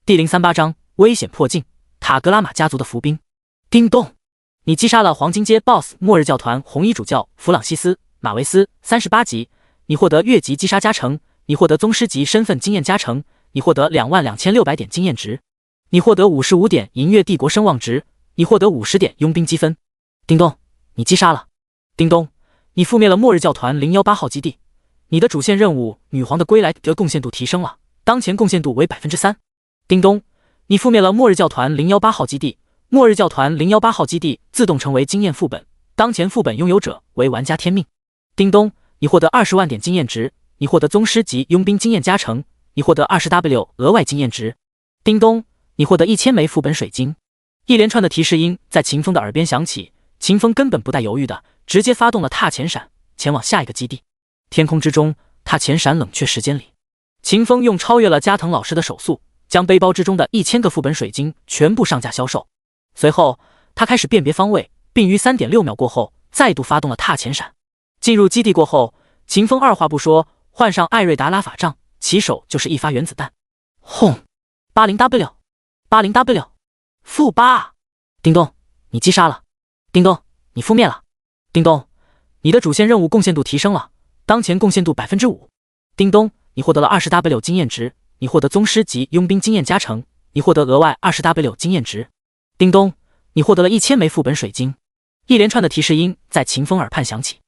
第038章危险迫近，塔格拉玛家族的伏兵。叮咚，你击杀了黄金街 BOSS 末日教团红衣主教弗朗西斯·马维斯，38级，你获得越级击杀加成，你获得宗师级身份经验加成，你获得22600点经验值，你获得55点银月帝国声望值，你获得50点佣兵积分。叮咚，你击杀了。叮咚，你覆灭了末日教团018号基地，你的主线任务女皇的归来的贡献度提升了，当前贡献度为 3%。叮咚，你覆灭了末日教团018号基地，末日教团018号基地自动成为经验副本，当前副本拥有者为玩家天命。叮咚，你获得20万点经验值，你获得宗师级佣兵经验加成，你获得20W 额外经验值。叮咚，你获得1000枚副本水晶。一连串的提示音在秦风的耳边响起，秦风根本不带犹豫的直接发动了踏前闪，前往下一个基地。天空之中，踏前闪冷却时间里，秦风用超越了加藤老师的手速，将背包之中的1000个副本水晶全部上架销售。随后，他开始辨别方位，并于 3.6 秒过后再度发动了踏前闪。进入基地过后，秦风二话不说，换上艾瑞达拉法杖，起手就是一发原子弹。轰 !80W 80W 负8！叮咚，你击杀了。叮咚，你覆灭了。叮咚，你的主线任务贡献度提升了，当前贡献度 5%。叮咚，你获得了20W 经验值，你获得宗师级佣兵经验加成，你获得额外20W 经验值。叮咚，你获得了1000枚副本水晶。一连串的提示音在秦风耳畔响起，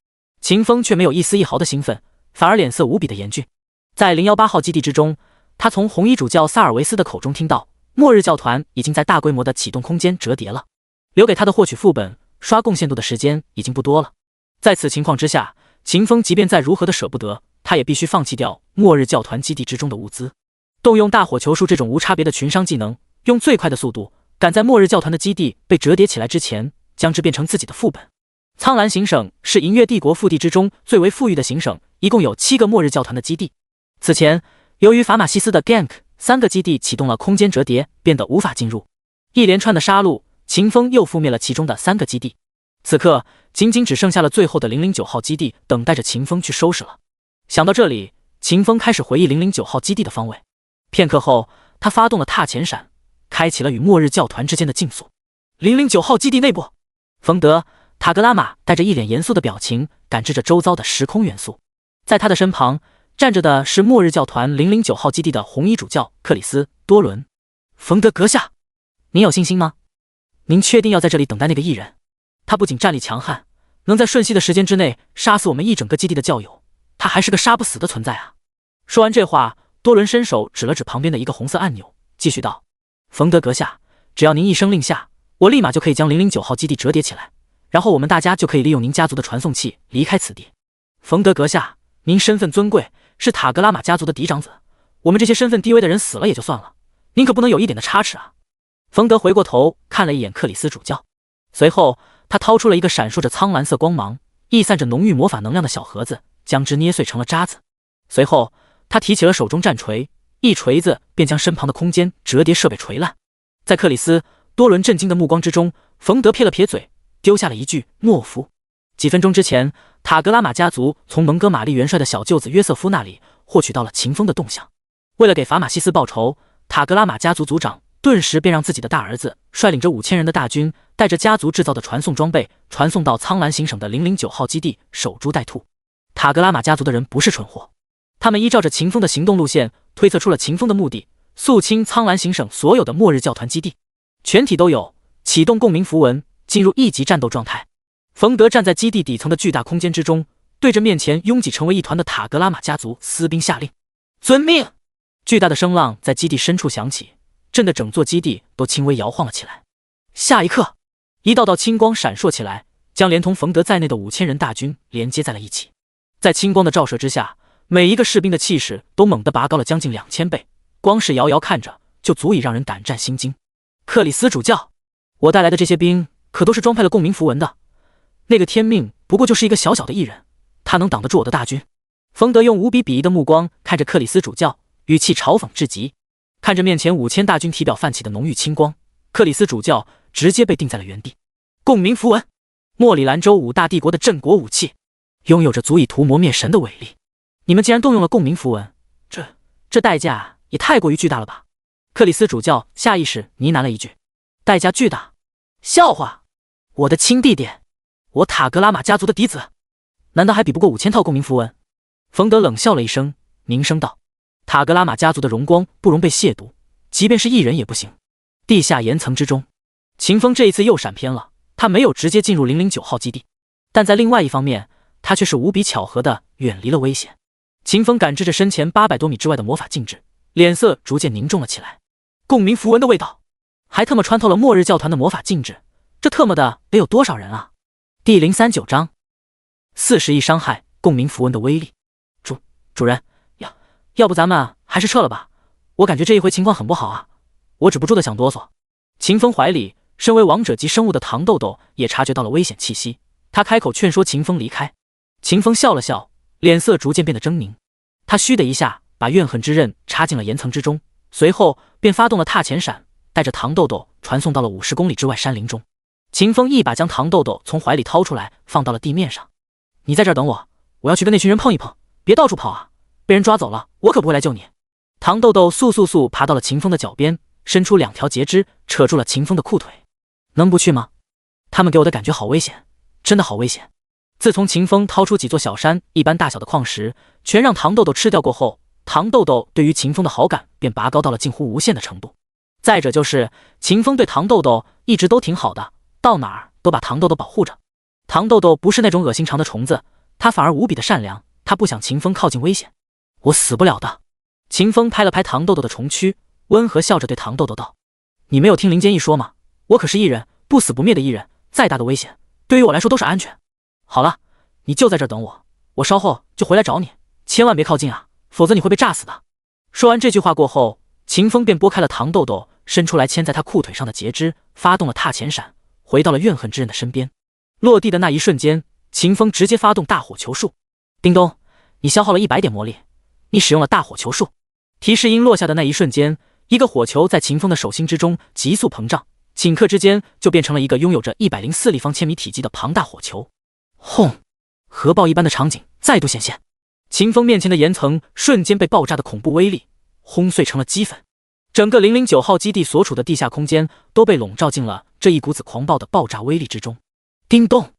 秦风却没有一丝一毫的兴奋，反而脸色无比的严峻。在018号基地之中，他从红衣主教萨尔维斯的口中听到，末日教团已经在大规模的启动空间折叠了，留给他的获取副本、刷贡献度的时间已经不多了。在此情况之下，秦风即便再如何的舍不得，他也必须放弃掉末日教团基地之中的物资，动用大火球术这种无差别的群伤技能，用最快的速度赶在末日教团的基地被折叠起来之前，将之变成自己的副本。苍蓝行省是银月帝国腹地之中最为富裕的行省，一共有7个末日教团的基地。此前，由于法玛西斯的 gank，3个基地启动了空间折叠，变得无法进入。一连串的杀戮，秦风又覆灭了其中的3个基地。此刻，仅仅只剩下了最后的009号基地，等待着秦风去收拾了。想到这里，秦风开始回忆009号基地的方位。片刻后，他发动了踏前闪，开启了与末日教团之间的竞速。009号基地内部，冯德、塔格拉玛带着一脸严肃的表情，感知着周遭的时空元素。在他的身旁站着的是末日教团009号基地的红衣主教克里斯多伦。冯德阁下，您有信心吗？您确定要在这里等待那个异人？他不仅战力强悍，能在瞬息的时间之内杀死我们一整个基地的教友，他还是个杀不死的存在啊！说完这话，多伦伸手指了指旁边的一个红色按钮，继续道：冯德阁下，只要您一声令下，我立马就可以将009号基地折叠起来，然后我们大家就可以利用您家族的传送器离开此地。冯德阁下，您身份尊贵，是塔格拉玛家族的嫡长子，我们这些身份低微的人死了也就算了，您可不能有一点的差池啊！冯德回过头看了一眼克里斯主教，随后他掏出了一个闪烁着苍蓝色光芒、溢散着浓郁魔法能量的小盒子，将之捏碎成了渣子。随后他提起了手中战锤，一锤子便将身旁的空间折叠设备锤烂。在克里斯多伦震惊的目光之中，冯德撇了撇嘴，丢下了一句懦夫。几分钟之前，塔格拉玛家族从蒙哥马利元帅的小舅子约瑟夫那里获取到了秦风的动向。为了给法玛西斯报仇，塔格拉玛家族族长顿时便让自己的大儿子率领着5000人的大军，带着家族制造的传送装备传送到苍蓝行省的009号基地，守株待兔。塔格拉玛家族的人不是蠢货，他们依照着秦风的行动路线推测出了秦风的目的，肃清苍蓝行省所有的末日教团基地，全体都有启动共鸣符文，进入1级战斗状态。冯德站在基地底层的巨大空间之中，对着面前拥挤成为一团的塔格拉玛家族嘶兵下令：遵命！巨大的声浪在基地深处响起，震得整座基地都轻微摇晃了起来。下一刻，一道道青光闪烁起来，将连同冯德在内的5000人大军连接在了一起。在青光的照射之下，每一个士兵的气势都猛地拔高了将近2000倍，光是遥遥看着就足以让人胆战心惊。克里斯主教，我带来的这些兵可都是装配了共鸣符文的，那个天命不过就是一个小小的异人，他能挡得住我的大军？冯德用无比鄙夷的目光看着克里斯主教，语气嘲讽至极。看着面前5000大军体表泛起的浓郁青光，克里斯主教直接被定在了原地。共鸣符文，莫里兰州5大帝国的镇国武器，拥有着足以屠魔灭神的威力。你们竟然动用了共鸣符文，这代价也太过于巨大了吧？克里斯主教下意识呢喃了一句：代价巨大？笑话！我的亲弟弟，我塔格拉玛家族的嫡子，难道还比不过5000套共鸣符文？冯德冷笑了一声，凝声道：塔格拉玛家族的荣光不容被亵渎，即便是异人也不行。地下岩层之中，秦风这一次又闪偏了，他没有直接进入009号基地，但在另外一方面，他却是无比巧合地远离了危险。秦风感知着身前800多米之外的魔法静止，脸色逐渐凝重了起来。共鸣符文的味道，还他妈穿透了末日教团的魔法静止，这特么的得有多少人啊？第039章40亿伤害，共鸣符文的威力。主人，要不咱们还是撤了吧？我感觉这一回情况很不好啊！我止不住的想哆嗦。秦风怀里，身为王者级生物的糖豆豆也察觉到了危险气息，他开口劝说秦风离开。秦风笑了笑，脸色逐渐变得狰狞。他嘘的一下把怨恨之刃插进了岩层之中，随后便发动了踏前闪，带着糖豆豆传送到了50公里之外山林中。秦风一把将糖豆豆从怀里掏出来，放到了地面上。你在这儿等我，我要去跟那群人碰一碰，别到处跑啊！被人抓走了，我可不会来救你。糖豆豆速爬到了秦风的脚边，伸出2条截肢，扯住了秦风的裤腿。能不去吗？他们给我的感觉好危险，真的好危险。自从秦风掏出几座小山一般大小的矿石，全让糖豆豆吃掉过后，糖豆豆对于秦风的好感便拔高到了近乎无限的程度。再者就是秦风对糖豆豆一直都挺好的，到哪儿都把糖豆豆保护着。糖豆豆不是那种恶心肠的虫子，他反而无比的善良，他不想秦风靠近危险。我死不了的。秦风拍了拍糖豆豆的虫躯，温和笑着对糖豆豆道：你没有听林坚一说吗？我可是异人，不死不灭的异人，再大的危险对于我来说都是安全。好了，你就在这儿等我，我稍后就回来找你，千万别靠近啊，否则你会被炸死的。说完这句话过后，秦风便拨开了糖豆豆伸出来牵在他裤腿上的截肢，发动了踏前闪，回到了怨恨之刃的身边。落地的那一瞬间，秦风直接发动大火球术。叮咚，你消耗了100点魔力，你使用了大火球术。提示音落下的那一瞬间，一个火球在秦风的手心之中急速膨胀，顷刻之间就变成了一个拥有着104立方千米体积的庞大火球。轰！核爆一般的场景再度显现，秦风面前的岩层瞬间被爆炸的恐怖威力轰碎成了齑粉，整个009号基地所处的地下空间都被笼罩进了这一股子狂暴的爆炸威力之中。叮咚！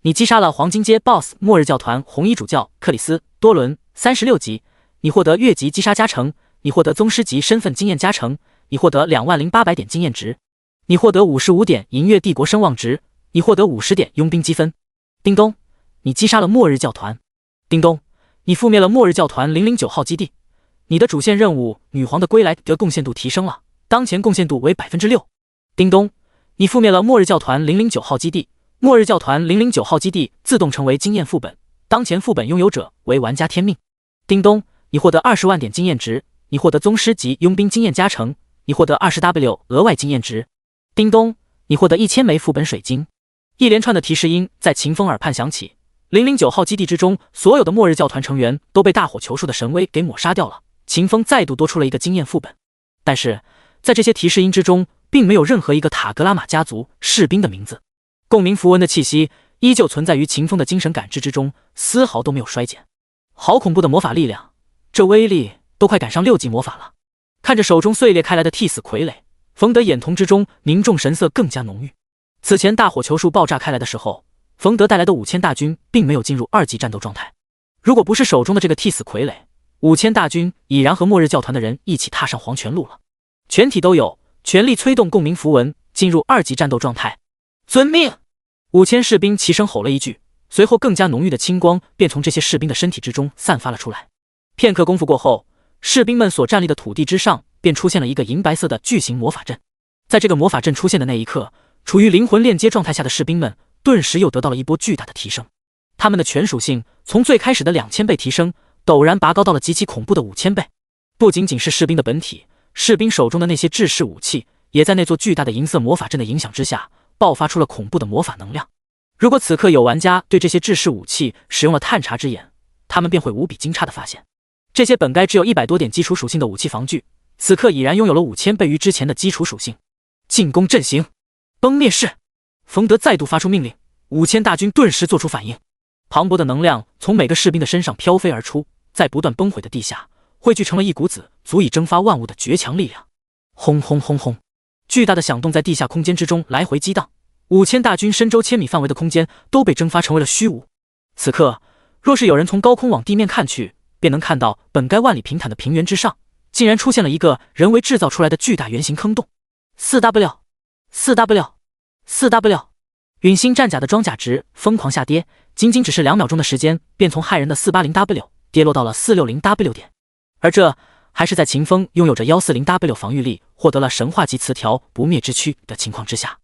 你击杀了黄金阶 BOSS 末日教团红衣主教克里斯多伦36级，你获得越级击杀加成，你获得宗师级身份经验加成，你获得20800点经验值，你获得55点银月帝国声望值，你获得50点佣兵积分。叮咚！你击杀了末日教团。叮咚！你覆灭了末日教团009号基地，你的主线任务女皇的归来的贡献度提升了，当前贡献度为 6%。叮咚！你覆灭了末日教团009号基地，末日教团009号基地自动成为经验副本，当前副本拥有者为玩家天命。叮咚！你获得20万点经验值，你获得宗师级佣兵经验加成，你获得20W 额外经验值。叮咚！你获得1000枚副本水晶。一连串的提示音在秦风耳畔响起。009号基地之中，所有的末日教团成员都被大火球术的神威给抹杀掉了。秦风再度多出了一个经验副本，但是在这些提示音之中，并没有任何一个塔格拉玛家族士兵的名字。共鸣符文的气息依旧存在于秦风的精神感知之中，丝毫都没有衰减。好恐怖的魔法力量，这威力都快赶上6级魔法了。看着手中碎裂开来的替死傀儡，冯德眼瞳之中凝重，神色更加浓郁。此前大火球术爆炸开来的时候，冯德带来的5000大军并没有进入2级战斗状态。如果不是手中的这个替死傀儡，5000大军已然和末日教团的人一起踏上黄泉路了。全体都有，全力催动共鸣符文，进入2级战斗状态。遵命！5000士兵齐声吼了一句，随后更加浓郁的青光便从这些士兵的身体之中散发了出来。片刻功夫过后，士兵们所站立的土地之上便出现了一个银白色的巨型魔法阵。在这个魔法阵出现的那一刻，处于灵魂链接状态下的士兵们顿时又得到了一波巨大的提升，他们的全属性从最开始的2000倍提升，陡然拔高到了极其恐怖的5000倍。不仅仅是士兵的本体，士兵手中的那些制式武器也在那座巨大的银色魔法阵的影响之下，爆发出了恐怖的魔法能量。如果此刻有玩家对这些制式武器使用了探查之眼，他们便会无比惊诧地发现，这些本该只有100多点基础属性的武器防具，此刻已然拥有了5000倍于之前的基础属性。进攻阵型，崩灭式！冯德再度发出命令，5000大军顿时做出反应。磅礴的能量从每个士兵的身上飘飞而出，在不断崩毁的地下汇聚成了一股子足以蒸发万物的绝强力量。轰轰轰轰！巨大的响动在地下空间之中来回激荡，5000大军深周千米范围的空间都被蒸发成为了虚无。此刻，若是有人从高空往地面看去，便能看到本该万里平坦的平原之上，竟然出现了一个人为制造出来的巨大圆形坑洞。4W 4W 4W， 陨星战甲的装甲值疯狂下跌，仅仅只是2秒钟的时间，便从骇人的 480W 跌落到了 460W 点。而这还是在秦风拥有着 140W 防御力，获得了神话级词条不灭之躯的情况之下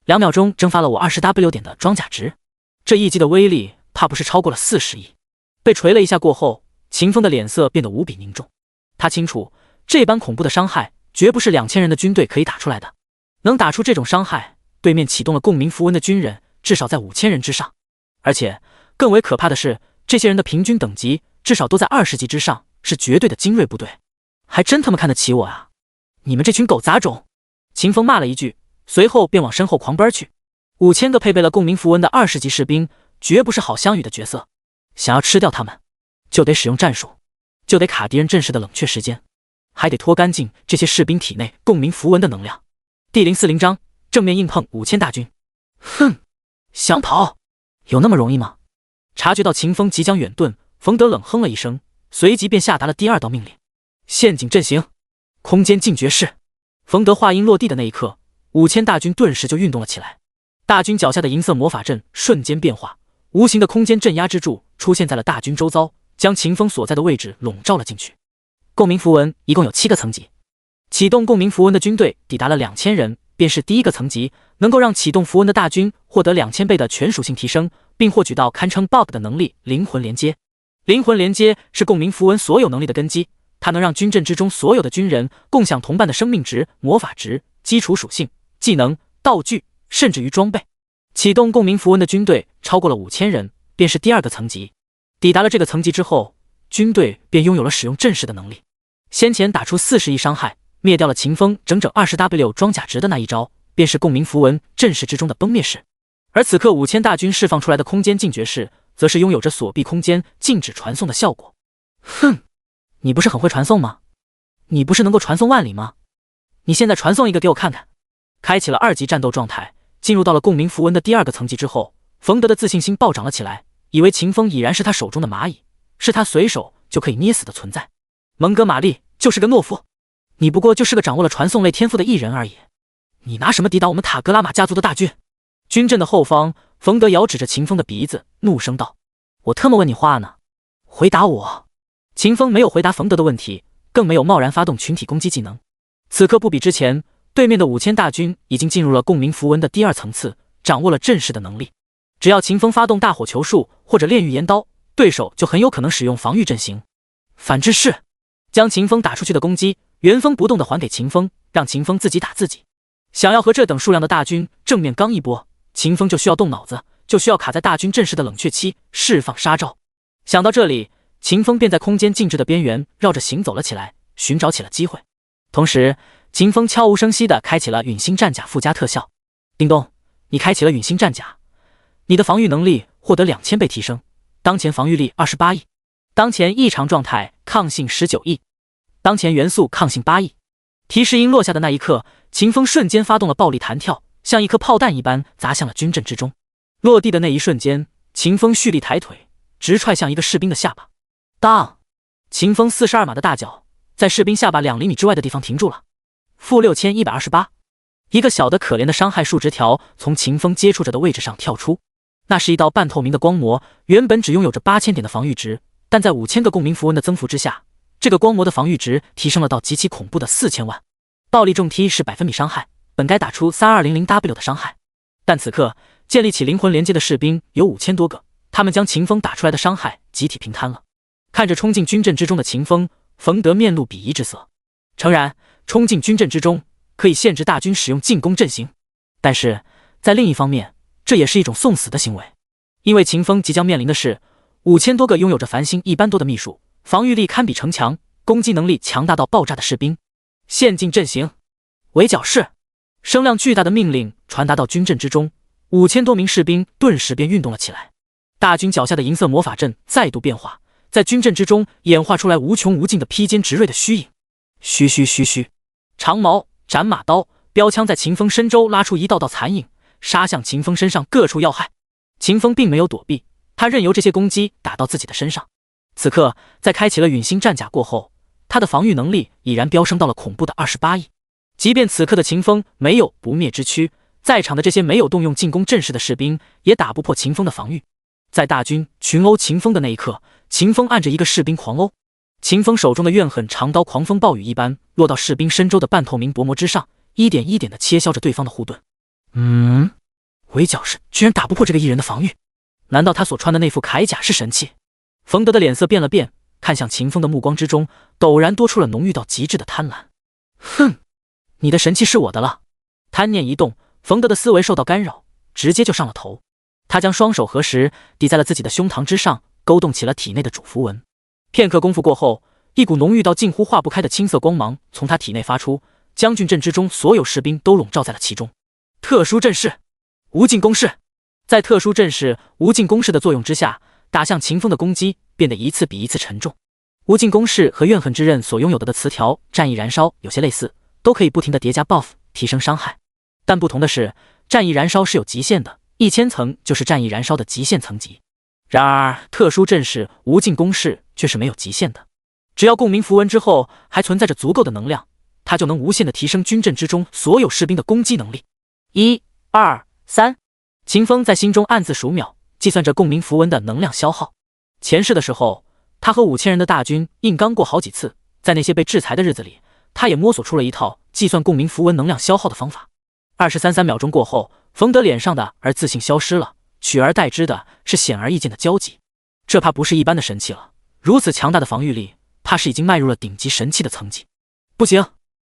，2秒钟蒸发了我 20W 点的装甲值。这一击的威力怕不是超过了40亿。被锤了一下过后，秦风的脸色变得无比凝重。他清楚，这般恐怖的伤害绝不是2000人的军队可以打出来的。能打出这种伤害，对面启动了共鸣符文的军人至少在5000人之上。而且更为可怕的是，这些人的平均等级至少都在20级之上，是绝对的精锐部队。还真他妈看得起我啊！你们这群狗杂种！秦风骂了一句，随后便往身后狂奔去。5000个配备了共鸣符文的20级士兵，绝不是好相与的角色。想要吃掉他们，就得使用战术，就得卡敌人阵势的冷却时间，还得拖干净这些士兵体内共鸣符文的能量。第040章正面硬碰5000大军。哼，想跑有那么容易吗？察觉到秦风即将远遁，冯德冷哼了一声，随即便下达了第2道命令：陷阱阵型，空间禁绝式。冯德话音落地的那一刻，5000大军顿时就运动了起来。大军脚下的银色魔法阵瞬间变化，无形的空间镇压之柱出现在了大军周遭，将秦风所在的位置笼罩了进去。共鸣符文一共有7个层级，启动共鸣符文的军队抵达了2000人，便是第1个层级，能够让启动符文的大军获得2000倍的全属性提升，并获取到堪称 BUG 的能力——灵魂连接。灵魂连接是共鸣符文所有能力的根基，它能让军阵之中所有的军人共享同伴的生命值、魔法值、基础属性、技能、道具，甚至于装备。启动共鸣符文的军队超过了5000人，便是第2个层级。抵达了这个层级之后，军队便拥有了使用阵势的能力。先前打出40亿伤害，灭掉了秦风整整20W 装甲值的那一招，便是共鸣符文阵势之中的崩灭式。而此刻5000大军释放出来的空间禁绝式，则是拥有着锁闭空间、禁止传送的效果。哼，你不是很会传送吗？你不是能够传送万里吗？你现在传送一个给我看看。开启了2级战斗状态，进入到了共鸣符文的第2个层级之后，冯德的自信心暴涨了起来，以为秦风已然是他手中的蚂蚁，是他随手就可以捏死的存在。蒙哥马利就是个懦夫，你不过就是个掌握了传送类天赋的异人而已，你拿什么抵挡我们塔格拉玛家族的大军？军阵的后方，冯德遥指着秦风的鼻子，怒声道：“我特么问你话呢，回答我！”秦风没有回答冯德的问题，更没有贸然发动群体攻击技能。此刻不比之前，对面的5000大军已经进入了共鸣符文的第2层次，掌握了阵势的能力。只要秦风发动大火球术或者炼狱岩刀，对手就很有可能使用防御阵型。反之是将秦风打出去的攻击原封不动地还给秦风，让秦风自己打自己。想要和这等数量的大军正面刚一波，秦风就需要动脑子，就需要卡在大军阵势的冷却期，释放杀招。想到这里，秦风便在空间静止的边缘绕着行走了起来，寻找起了机会。同时，秦风悄无声息地开启了陨星战甲附加特效。叮咚，你开启了陨星战甲，你的防御能力获得2000倍提升，当前防御力28亿，当前异常状态抗性19亿，当前元素抗性8亿。提示音落下的那一刻，秦风瞬间发动了暴力弹跳，像一颗炮弹一般砸向了军阵之中。落地的那一瞬间，秦风蓄力抬腿，直踹向一个士兵的下巴。当！秦风42码的大脚在士兵下巴2厘米之外的地方停住了。负6128，一个小的可怜的伤害数值条从秦风接触着的位置上跳出，那是一道半透明的光膜，原本只拥有着8000点的防御值，但在5000个共鸣符文的增幅之下，这个光膜的防御值提升了到极其恐怖的4000万。暴力重踢是100分米伤害，本该打出3200W 的伤害，但此刻建立起灵魂连接的士兵有5000多个，他们将秦风打出来的伤害集体平摊了。看着冲进军阵之中的秦风，冯德面露鄙夷之色。诚然，冲进军阵之中可以限制大军使用进攻阵型，但是在另一方面，这也是一种送死的行为，因为秦风即将面临的是5000多个拥有着繁星一般多的秘术，防御力堪比城墙，攻击能力强大到爆炸的士兵。陷进阵型，围剿式，声量巨大的命令传达到军阵之中，5000多名士兵顿时便运动了起来。大军脚下的银色魔法阵再度变化，在军阵之中演化出来无穷无尽的披坚执锐的虚影。嘘，长矛、斩马刀、标枪在秦风身周拉出一道道残影，杀向秦风身上各处要害。秦风并没有躲避，他任由这些攻击打到自己的身上。此刻，在开启了陨星战甲过后，他的防御能力已然飙升到了恐怖的28亿。即便此刻的秦风没有不灭之躯，在场的这些没有动用进攻阵势的士兵也打不破秦风的防御。在大军群殴秦风的那一刻，秦风按着一个士兵狂殴。秦风手中的怨恨长刀狂风暴雨一般落到士兵身周的半透明薄膜之上，一点一点地切削着对方的护盾。围剿式居然打不破这个异人的防御，难道他所穿的那副铠甲是神器？冯德的脸色变了变，看向秦风的目光之中陡然多出了浓郁到极致的贪婪。哼，你的神器是我的了。贪念一动，冯德的思维受到干扰，直接就上了头。他将双手合十抵在了自己的胸膛之上，勾动起了体内的主符文。片刻功夫过后，一股浓郁到近乎化不开的青色光芒从他体内发出，将军阵之中所有士兵都笼罩在了其中。特殊阵势，无尽攻势。在特殊阵势无尽攻势的作用之下，打向秦风的攻击变得一次比一次沉重。无尽攻势和怨恨之刃所拥有的词条战意燃烧有些类似，都可以不停的叠加 buff 提升伤害，但不同的是，战意燃烧是有极限的，1000层就是战意燃烧的极限层级。然而特殊阵势无尽攻势却是没有极限的，只要共鸣符文之后还存在着足够的能量，它就能无限的提升军阵之中所有士兵的攻击能力。1、2、3，秦风在心中暗自数秒，计算着共鸣符文的能量消耗。前世的时候，他和5000人的大军硬刚过好几次，在那些被制裁的日子里，他也摸索出了一套计算共鸣符文能量消耗的方法。23秒钟过后，冯德脸上的而自信消失了，取而代之的是显而易见的焦急。这怕不是一般的神器了，如此强大的防御力，怕是已经迈入了顶级神器的层级。不行，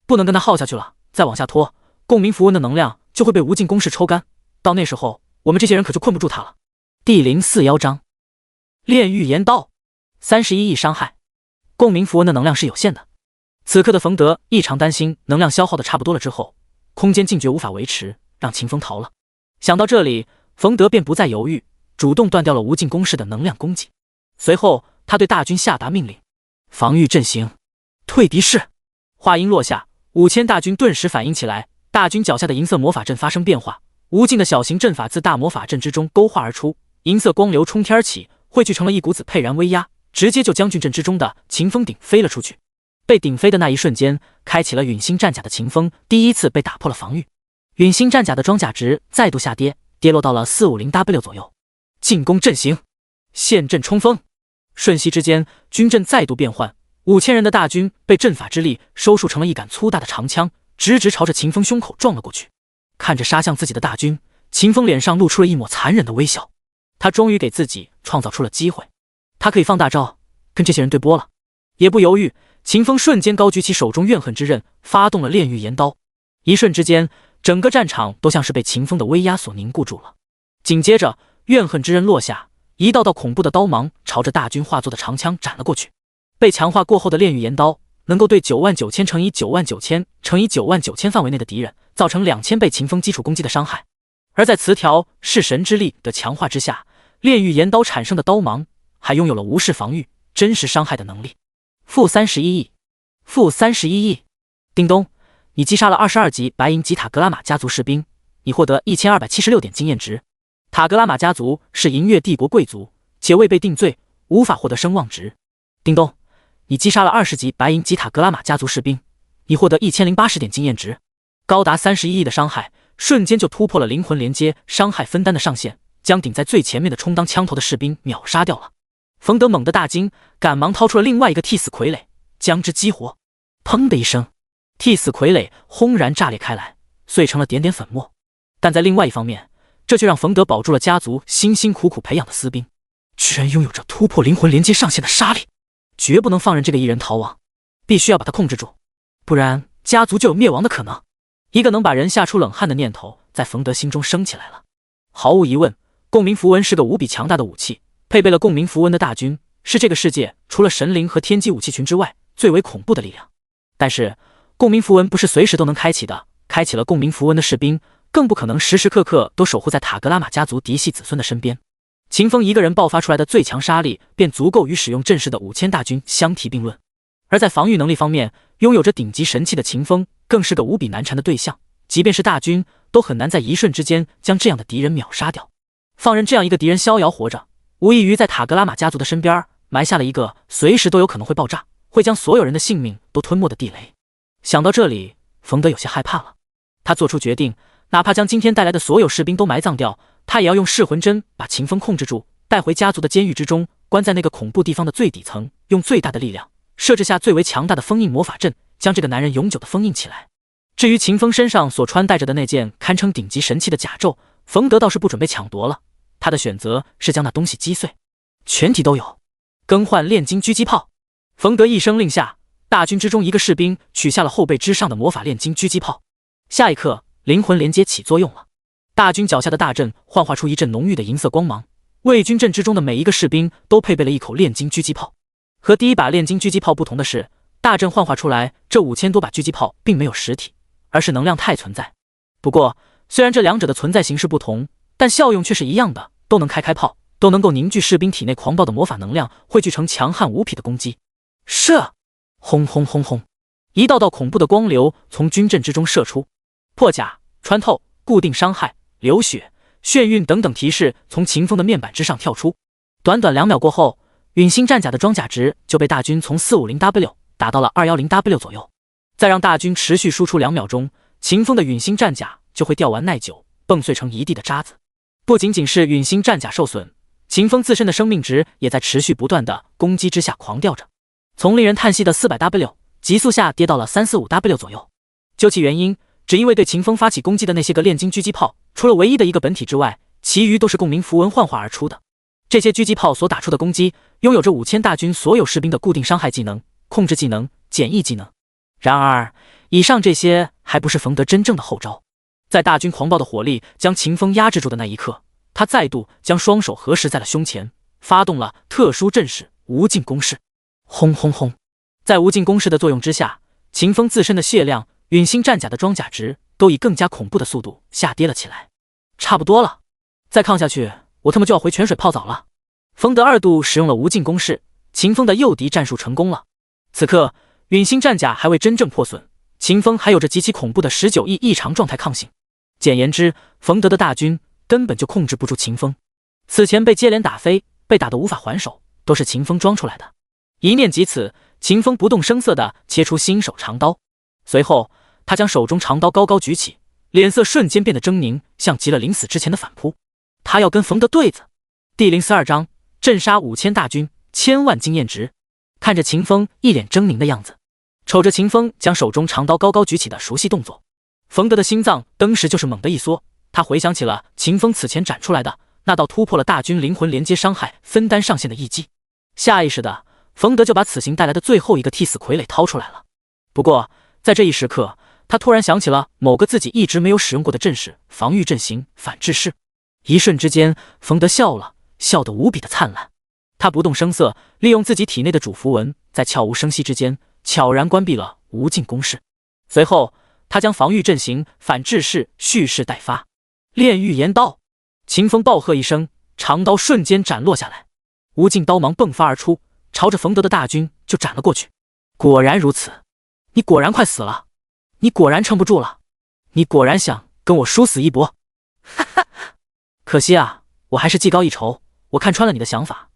不能跟他耗下去了，再往下拖，共鸣符文的能量就会被无尽攻势抽干，到那时候我们这些人可就困不住他了。第041章，炼狱岩刀，31亿伤害。共鸣符文的能量是有限的，此刻的冯德异常担心能量消耗的差不多了之后，空间禁诀无法维持，让秦风逃了。想到这里，冯德便不再犹豫，主动断掉了无尽攻势的能量攻击。随后，他对大军下达命令：防御阵型，退敌势。话音落下，5000大军顿时反应起来，大军脚下的银色魔法阵发生变化，无尽的小型阵法自大魔法阵之中勾画而出，银色光流冲天而起，汇聚成了一股子沛然威压，直接就将军阵之中的秦风顶飞了出去。被顶飞的那一瞬间，开启了陨星战甲的秦风第一次被打破了防御，陨星战甲的装甲值再度下跌，跌落到了 450W 左右。进攻阵型，陷阵冲锋。瞬息之间，军阵再度变换，5000人的大军被阵法之力收束成了一杆粗大的长枪，直直朝着秦风胸口撞了过去。看着杀向自己的大军，秦风脸上露出了一抹残忍的微笑。他终于给自己创造出了机会，他可以放大招，跟这些人对波了。也不犹豫，秦风瞬间高举起手中怨恨之刃，发动了炼狱岩刀。一瞬之间，整个战场都像是被秦风的威压所凝固住了。紧接着，怨恨之刃落下，一道道恐怖的刀芒朝着大军化作的长枪斩了过去。被强化过后的炼狱岩刀能够对99000乘以99000乘以99000范围内的敌人造成2000倍秦风基础攻击的伤害。而在词条弑神之力的强化之下，炼狱岩刀产生的刀芒还拥有了无视防御、真实伤害的能力。-31亿，-31亿。叮咚，你击杀了22级白银级塔格拉玛家族士兵，你获得1276点经验值。塔格拉玛家族是银月帝国贵族，且未被定罪，无法获得声望值。叮咚，你击杀了20级白银级塔格拉玛家族士兵，你获得1080点经验值。高达31亿的伤害，瞬间就突破了灵魂连接伤害分担的上限，将顶在最前面的充当枪头的士兵秒杀掉了。冯德猛地大惊，赶忙掏出了另外一个替死傀儡，将之激活。砰的一声，替死傀儡轰然炸裂开来，碎成了点点粉末。但在另外一方面，这却让冯德保住了家族辛辛苦苦培养的私兵，居然拥有着突破灵魂连接上限的杀力，绝不能放任这个一人逃亡，必须要把他控制住，不然家族就有灭亡的可能。一个能把人吓出冷汗的念头在冯德心中升起来了。毫无疑问，共鸣符文是个无比强大的武器，配备了共鸣符文的大军是这个世界除了神灵和天机武器群之外最为恐怖的力量。但是共鸣符文不是随时都能开启的，开启了共鸣符文的士兵更不可能时时刻刻都守护在塔格拉玛家族嫡系子孙的身边。秦风一个人爆发出来的最强杀力便足够与使用阵势的5000大军相提并论。而在防御能力方面，拥有着顶级神器的秦风更是个无比难缠的对象，即便是大军都很难在一瞬之间将这样的敌人秒杀掉。放任这样一个敌人逍遥活着，无异于在塔格拉玛家族的身边埋下了一个随时都有可能会爆炸，会将所有人的性命都吞没的地雷。想到这里，冯德有些害怕了。他做出决定，哪怕将今天带来的所有士兵都埋葬掉，他也要用噬魂针把秦风控制住，带回家族的监狱之中，关在那个恐怖地方的最底层，用最大的力量设置下最为强大的封印魔法阵，将这个男人永久的封印起来。至于秦风身上所穿戴着的那件堪称顶级神器的甲胄，冯德倒是不准备抢夺了，他的选择是将那东西击碎，全体都有。更换炼金狙击炮。冯德一声令下，大军之中一个士兵取下了后背之上的魔法炼金狙击炮。下一刻，灵魂连接起作用了，大军脚下的大阵幻化出一阵浓郁的银色光芒，为军阵之中的每一个士兵都配备了一口炼金狙击炮。和第一把炼金狙击炮不同的是，大阵幻化出来这5000多把狙击炮并没有实体，而是能量态存在。不过虽然这两者的存在形式不同，但效用却是一样的，都能开炮，都能够凝聚士兵体内狂暴的魔法能量，汇聚成强悍无匹的攻击。射！轰轰轰轰，一道道恐怖的光流从军阵之中射出，破甲、穿透、固定伤害、流血、眩晕等等提示从秦风的面板之上跳出。短短2秒过后，陨星战甲的装甲值就被大军从 450W 打到了 210W 左右。再让大军持续输出2秒钟，秦风的陨星战甲就会掉完耐久，崩碎成一地的渣子。不仅仅是陨星战甲受损，秦风自身的生命值也在持续不断的攻击之下狂掉着，从令人叹息的 400W 急速下跌到了 345W 左右。究其原因，只因为对秦风发起攻击的那些个炼金狙击炮，除了唯一的一个本体之外，其余都是共鸣符文幻化而出的。这些狙击炮所打出的攻击，拥有着5000大军所有士兵的固定伤害技能、控制技能、减益技能。然而，以上这些还不是冯德真正的后招。在大军狂暴的火力将秦风压制住的那一刻，他再度将双手合十在了胸前，发动了特殊阵势无尽攻势。轰轰轰！在无尽攻势的作用之下，秦风自身的血量、陨星战甲的装甲值都以更加恐怖的速度下跌了起来。差不多了，再抗下去，我他妈就要回泉水泡澡了。冯德二度使用了无尽攻势，秦风的诱敌战术成功了。此刻，陨星战甲还未真正破损，秦风还有着极其恐怖的19亿异常状态抗性。简言之，冯德的大军根本就控制不住秦风。此前被接连打飞，被打得无法还手，都是秦风装出来的。一念及此，秦风不动声色地切出新手长刀，随后他将手中长刀高高举起，脸色瞬间变得狰狞，像极了临死之前的反扑。他要跟冯德对子。第042章镇杀5000大军，1000万经验值。看着秦风一脸狰狞的样子，瞅着秦风将手中长刀高高举起的熟悉动作，冯德的心脏当时就是猛地一缩。他回想起了秦风此前斩出来的那道突破了大军灵魂连接伤害分担上限的一击，下意识的冯德就把此行带来的最后一个替死傀儡掏出来了。不过在这一时刻，他突然想起了某个自己一直没有使用过的阵势——防御阵型反制式。一瞬之间，冯德笑了，笑得无比的灿烂。他不动声色，利用自己体内的主符文，在悄无声息之间悄然关闭了无尽攻势。随后，他将防御阵型反制式蓄势待发。炼狱炎刀！秦风暴喝一声，长刀瞬间斩落下来，无尽刀芒迸发而出，朝着冯德的大军就斩了过去。果然如此，你果然快死了，你果然撑不住了，你果然想跟我殊死一搏。哈哈，可惜啊，我还是技高一筹，我看穿了你的想法，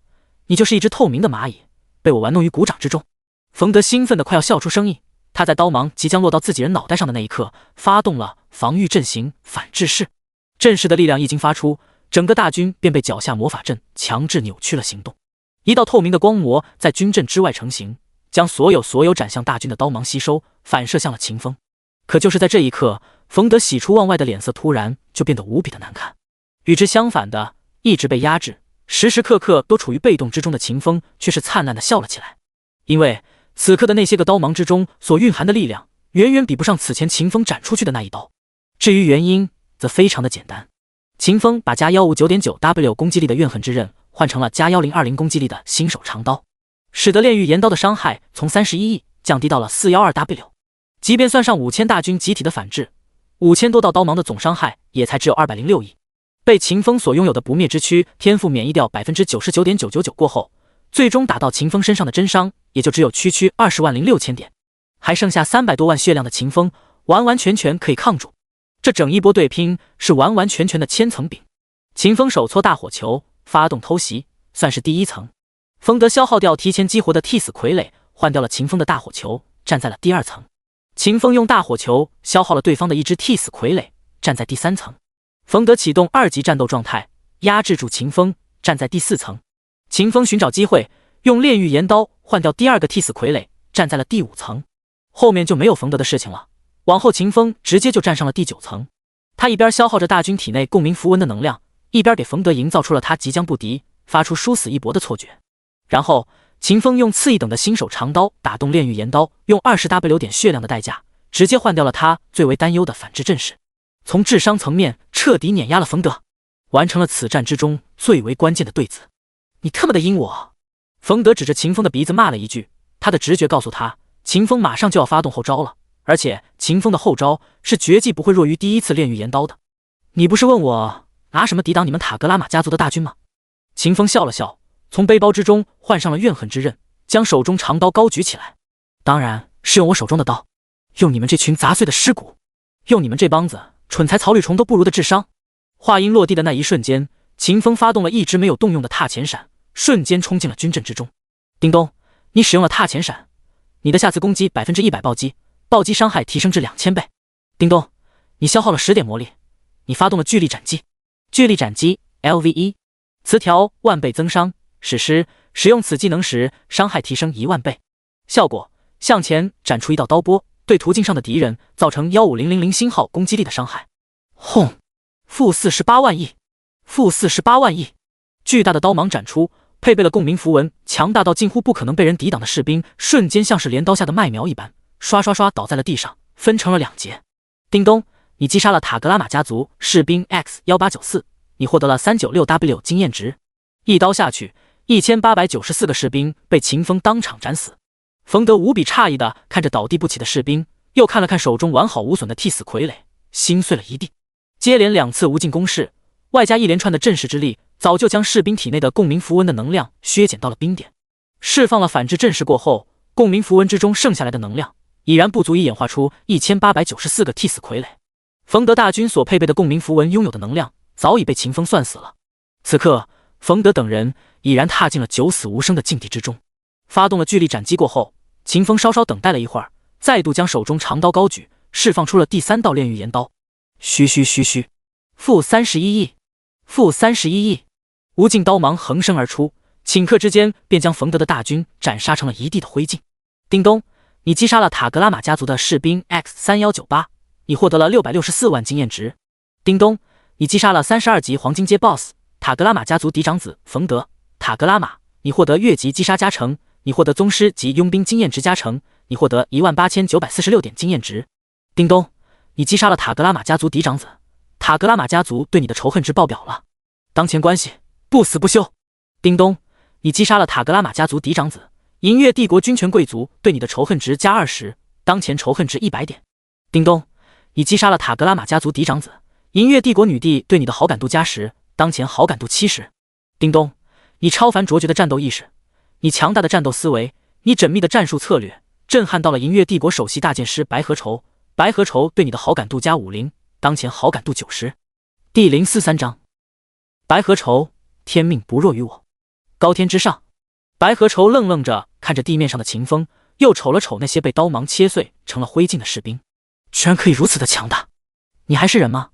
你就是一只透明的蚂蚁，被我玩弄于股掌之中。冯德兴奋得快要笑出声音，他在刀芒即将落到自己人脑袋上的那一刻，发动了防御阵型反制式。阵势的力量一经发出，整个大军便被脚下魔法阵强制扭曲了行动。一道透明的光膜在军阵之外成型，将所有斩向大军的刀芒吸收，反射向了秦风。可就是在这一刻，冯德喜出望外的脸色突然就变得无比的难看。与之相反的，一直被压制，时时刻刻都处于被动之中的秦风却是灿烂的笑了起来。因为此刻的那些个刀芒之中所蕴含的力量，远远比不上此前秦风斩出去的那一刀。至于原因则非常的简单，秦风把加 159.9W 攻击力的怨恨之刃换成了加1020攻击力的新手长刀，使得炼狱炎刀的伤害从31亿降低到了 412W。 即便算上5000大军集体的反制，5000多道刀芒的总伤害也才只有206亿。被秦风所拥有的不灭之躯天赋免疫掉 99.999% 过后，最终打到秦风身上的真伤也就只有区20万06000点，还剩下300多万血量的秦风完完全全可以抗住。这整一波对拼是完完全全的千层饼。秦风手搓大火球，发动偷袭，算是第一层。冯德消耗掉提前激活的替死傀儡，换掉了秦风的大火球，站在了第二层。秦风用大火球消耗了对方的一只替死傀儡，站在第三层。冯德启动2级战斗状态，压制住秦风，站在第4层。秦风寻找机会，用炼狱炎刀换掉第二个替死傀儡，站在了第5层。后面就没有冯德的事情了，往后秦风直接就站上了第9层。他一边消耗着大军体内共鸣符文的能量，一边给冯德营造出了他即将不敌，发出殊死一搏的错觉。然后秦风用次一等的新手长刀打动炼狱炎刀，用20W 点血量的代价，直接换掉了他最为担忧的反制阵势，从智商层面彻底碾压了冯德，完成了此战之中最为关键的对子。你他妈的阴我！冯德指着秦风的鼻子骂了一句，他的直觉告诉他，秦风马上就要发动后招了，而且秦风的后招是绝技不会弱于第一次炼狱炎刀的。你不是问我拿什么抵挡你们塔格拉玛家族的大军吗？秦风笑了笑，从背包之中换上了怨恨之刃，将手中长刀高举起来。当然是用我手中的刀，用你们这群杂碎的尸骨，用你们这帮子蠢材草履虫都不如的智商。话音落地的那一瞬间，秦风发动了一直没有动用的踏前闪，瞬间冲进了军阵之中。叮咚，你使用了踏前闪，你的下次攻击 100% 暴击，暴击伤害提升至2000倍。叮咚，你消耗了10点魔力，你发动了巨力斩击。巨力斩击 LV1， 词条万倍增伤，史诗使用此技能时伤害提升10000倍。效果：向前斩出一道刀波，对途径上的敌人造成15000星号攻击力的伤害。轰！负48万亿，负48万亿！巨大的刀芒斩出，配备了共鸣符文，强大到近乎不可能被人抵挡的士兵，瞬间像是镰刀下的麦苗一般，刷刷刷倒在了地上，分成了2截。叮咚，你击杀了塔格拉玛家族士兵 X1894，你获得了396W 经验值。一刀下去，1894个士兵被秦风当场斩死。冯德无比诧异地看着倒地不起的士兵，又看了看手中完好无损的替死傀儡，心碎了一地。接连2次无尽攻势，外加一连串的震慑之力，早就将士兵体内的共鸣符文的能量削减到了冰点。释放了反制阵势过后，共鸣符文之中剩下来的能量已然不足以演化出1894个替死傀儡。冯德大军所配备的共鸣符文拥有的能量早已被秦风算死了。此刻，冯德等人已然踏进了九死无生的境地之中。发动了巨力斩击过后，秦风稍稍等待了一会儿，再度将手中长刀高举，释放出了第3道炼狱炎刀。嘘嘘嘘嘘，负31亿，负31亿！无尽刀芒横生而出，顷刻之间便将冯德的大军斩杀成了一地的灰烬。叮咚，你击杀了塔格拉玛家族的士兵 X3198，你获得了664万经验值。叮咚，你击杀了32级黄金阶 BOSS 塔格拉玛家族嫡长子冯德。塔格拉玛，你获得越级击杀加成，你获得宗师级佣兵经验值加成，你获得18946点经验值。叮咚，你击杀了塔格拉玛家族嫡长子，塔格拉玛家族对你的仇恨值爆表了，当前关系不死不休。叮咚，你击杀了塔格拉玛家族嫡长子，银月帝国军权贵族对你的仇恨值加20，当前仇恨值100点。叮咚，你击杀了塔格拉玛家族嫡长子，银月帝国女帝对你的好感度加10，当前好感度70。叮咚，你超凡卓绝的战斗意识，你强大的战斗思维，你缜密的战术策略，震撼到了银月帝国首席大剑师白河愁，白河愁对你的好感度加50，当前好感度90。第043章，白河愁，天命不弱于我。高天之上，白河愁愣着看着地面上的秦风，又瞅了瞅那些被刀芒切碎成了灰烬的士兵，居然可以如此的强大，你还是人吗？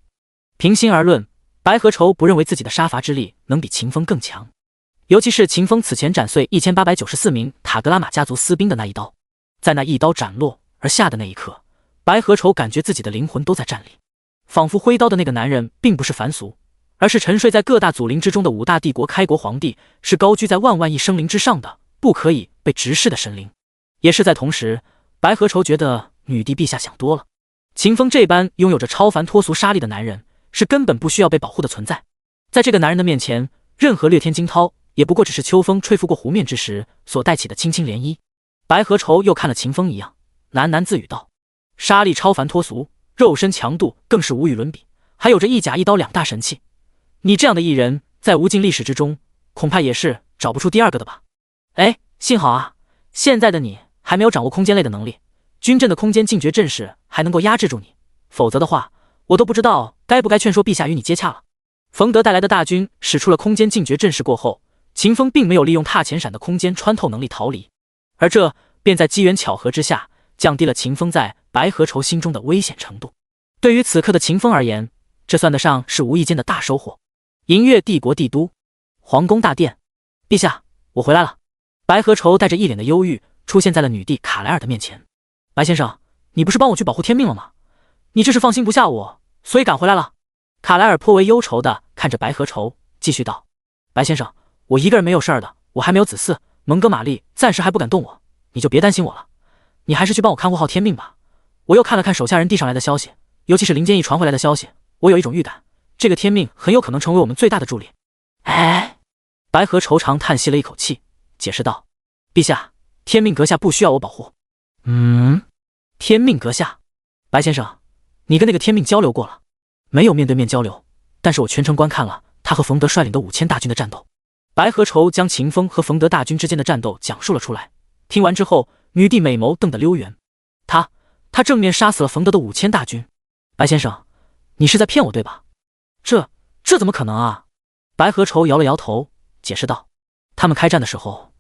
平心而论，白河愁不认为自己的杀伐之力能比秦风更强，尤其是秦风此前斩碎1894名塔格拉玛家族私兵的那一刀，在那一刀斩落而下的那一刻，白河愁感觉自己的灵魂都在颤栗，仿佛挥刀的那个男人并不是凡俗，而是沉睡在各大祖灵之中的5大帝国开国皇帝，是高居在万万亿生灵之上的不可以被直视的神灵。也是在同时，白河愁觉得女帝陛下想多了，秦风这般拥有着超凡脱俗杀力的男人是根本不需要被保护的存在，在这个男人的面前，任何掠天惊涛也不过只是秋风吹拂过湖面之时所带起的轻轻涟漪。白河愁又看了秦风一样，喃喃自语道，杀力超凡脱俗，肉身强度更是无与伦比，还有着一甲一刀2大神器，你这样的艺人在无尽历史之中恐怕也是找不出第2个的吧。哎，幸好啊，现在的你还没有掌握空间类的能力，军阵的空间禁绝阵势还能够压制住你，否则的话我都不知道该不该劝说陛下与你接洽了。冯德带来的大军使出了空间禁绝阵势过后，秦风并没有利用踏前闪的空间穿透能力逃离，而这便在机缘巧合之下降低了秦风在白河愁心中的危险程度。对于此刻的秦风而言，这算得上是无意间的大收获。银月帝国帝都皇宫大殿，陛下，我回来了。白河愁带着一脸的忧郁出现在了女帝卡莱尔的面前。白先生，你不是帮我去保护天命了吗？你这是放心不下我，所以赶回来了。卡莱尔颇为忧愁地看着白河愁，继续道，白先生，我一个人没有事儿的，我还没有子嗣，蒙哥玛丽暂时还不敢动我，你就别担心我了，你还是去帮我看护好天命吧。我又看了看手下人递上来的消息，尤其是林建义传回来的消息，我有一种预感，这个天命很有可能成为我们最大的助力。哎，白河愁长叹息了一口气，解释道，陛下，天命阁下不需要我保护。天命阁下，白先生，你跟那个天命交流过了？没有面对面交流，但是我全程观看了他和冯德率领的5000大军的战斗。白河愁将秦风和冯德大军之间的战斗讲述了出来。听完之后，女帝美眸瞪得溜圆。他正面杀死了冯德的5000大军。白先生，你是在骗我对吧？这怎么可能啊？白河愁摇了摇头，解释道，他们开战的时候，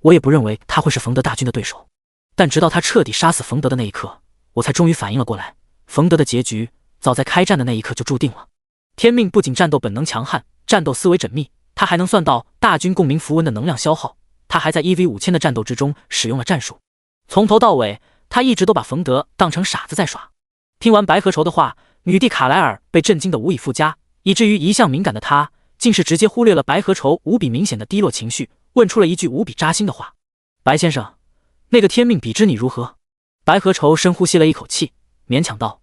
我也不认为他会是冯德大军的对手，但直到他彻底杀死冯德的那一刻，我才终于反应了过来，冯德的结局早在开战的那一刻就注定了。天命不仅战斗本能强悍，战斗思维缜密，他还能算到大军共鸣符文的能量消耗，他还在 1v5000的战斗之中使用了战术，从头到尾他一直都把冯德当成傻子在耍。听完白河愁的话，女帝卡莱尔被震惊得无以复加，以至于一向敏感的她竟是直接忽略了白河愁无比明显的低落情绪，问出了一句无比扎心的话，白先生，那个天命比之你如何？白河愁深呼吸了一口气，勉强道，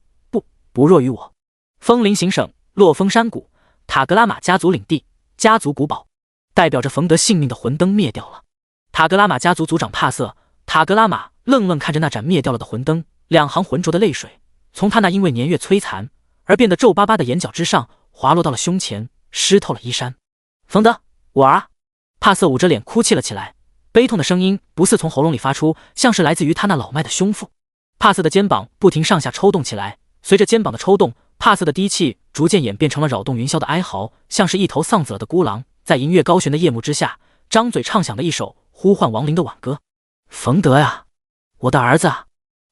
不弱于我。风林行省，落峰山谷，塔格拉玛家族领地，家族古堡，代表着冯德性命的魂灯灭掉了。塔格拉玛家族族长帕瑟，塔格拉玛愣愣看着那盏灭掉了的魂灯，两行浑浊的泪水从他那因为年月摧残而变得皱巴巴的眼角之上滑落到了胸前，湿透了衣衫。冯德，我儿啊！帕瑟捂着脸哭泣了起来，悲痛的声音不似从喉咙里发出，像是来自于他那老迈的胸腹。帕瑟的肩膀不停上下抽动起来，随着肩膀的抽动，帕瑟的低气逐渐演变成了扰动云霄的哀嚎，像是一头丧死了的孤狼，在银月高悬的夜幕之下，张嘴唱响了一首呼唤亡灵的挽歌。冯德呀，我的儿子啊！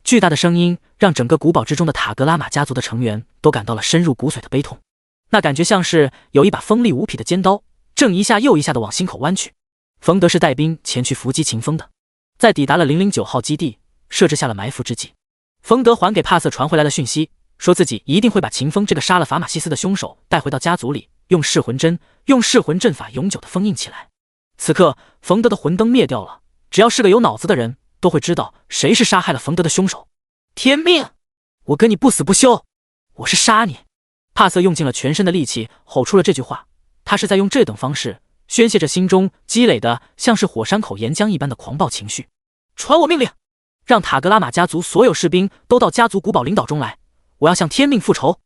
巨大的声音让整个古堡之中的塔格拉玛家族的成员都感到了深入骨髓的悲痛，那感觉像是有一把锋利无匹的尖刀，正一下又一下的往心口弯去。冯德是带兵前去伏击秦风的，在抵达了009号基地，设置下了埋伏之计。冯德还给帕瑟传回来了讯息，说自己一定会把秦风这个杀了法马西斯的凶手带回到家族里，用噬魂针、用噬魂阵法永久的封印起来。此刻，冯德的魂灯灭掉了，只要是个有脑子的人都会知道谁是杀害了冯德的凶手。天命，我跟你不死不休，我是杀你！帕瑟用尽了全身的力气吼出了这句话，他是在用这等方式宣泄着心中积累的像是火山口岩浆一般的狂暴情绪。传我命令，让塔格拉玛家族所有士兵都到家族古堡领导中来，我要向天命复仇。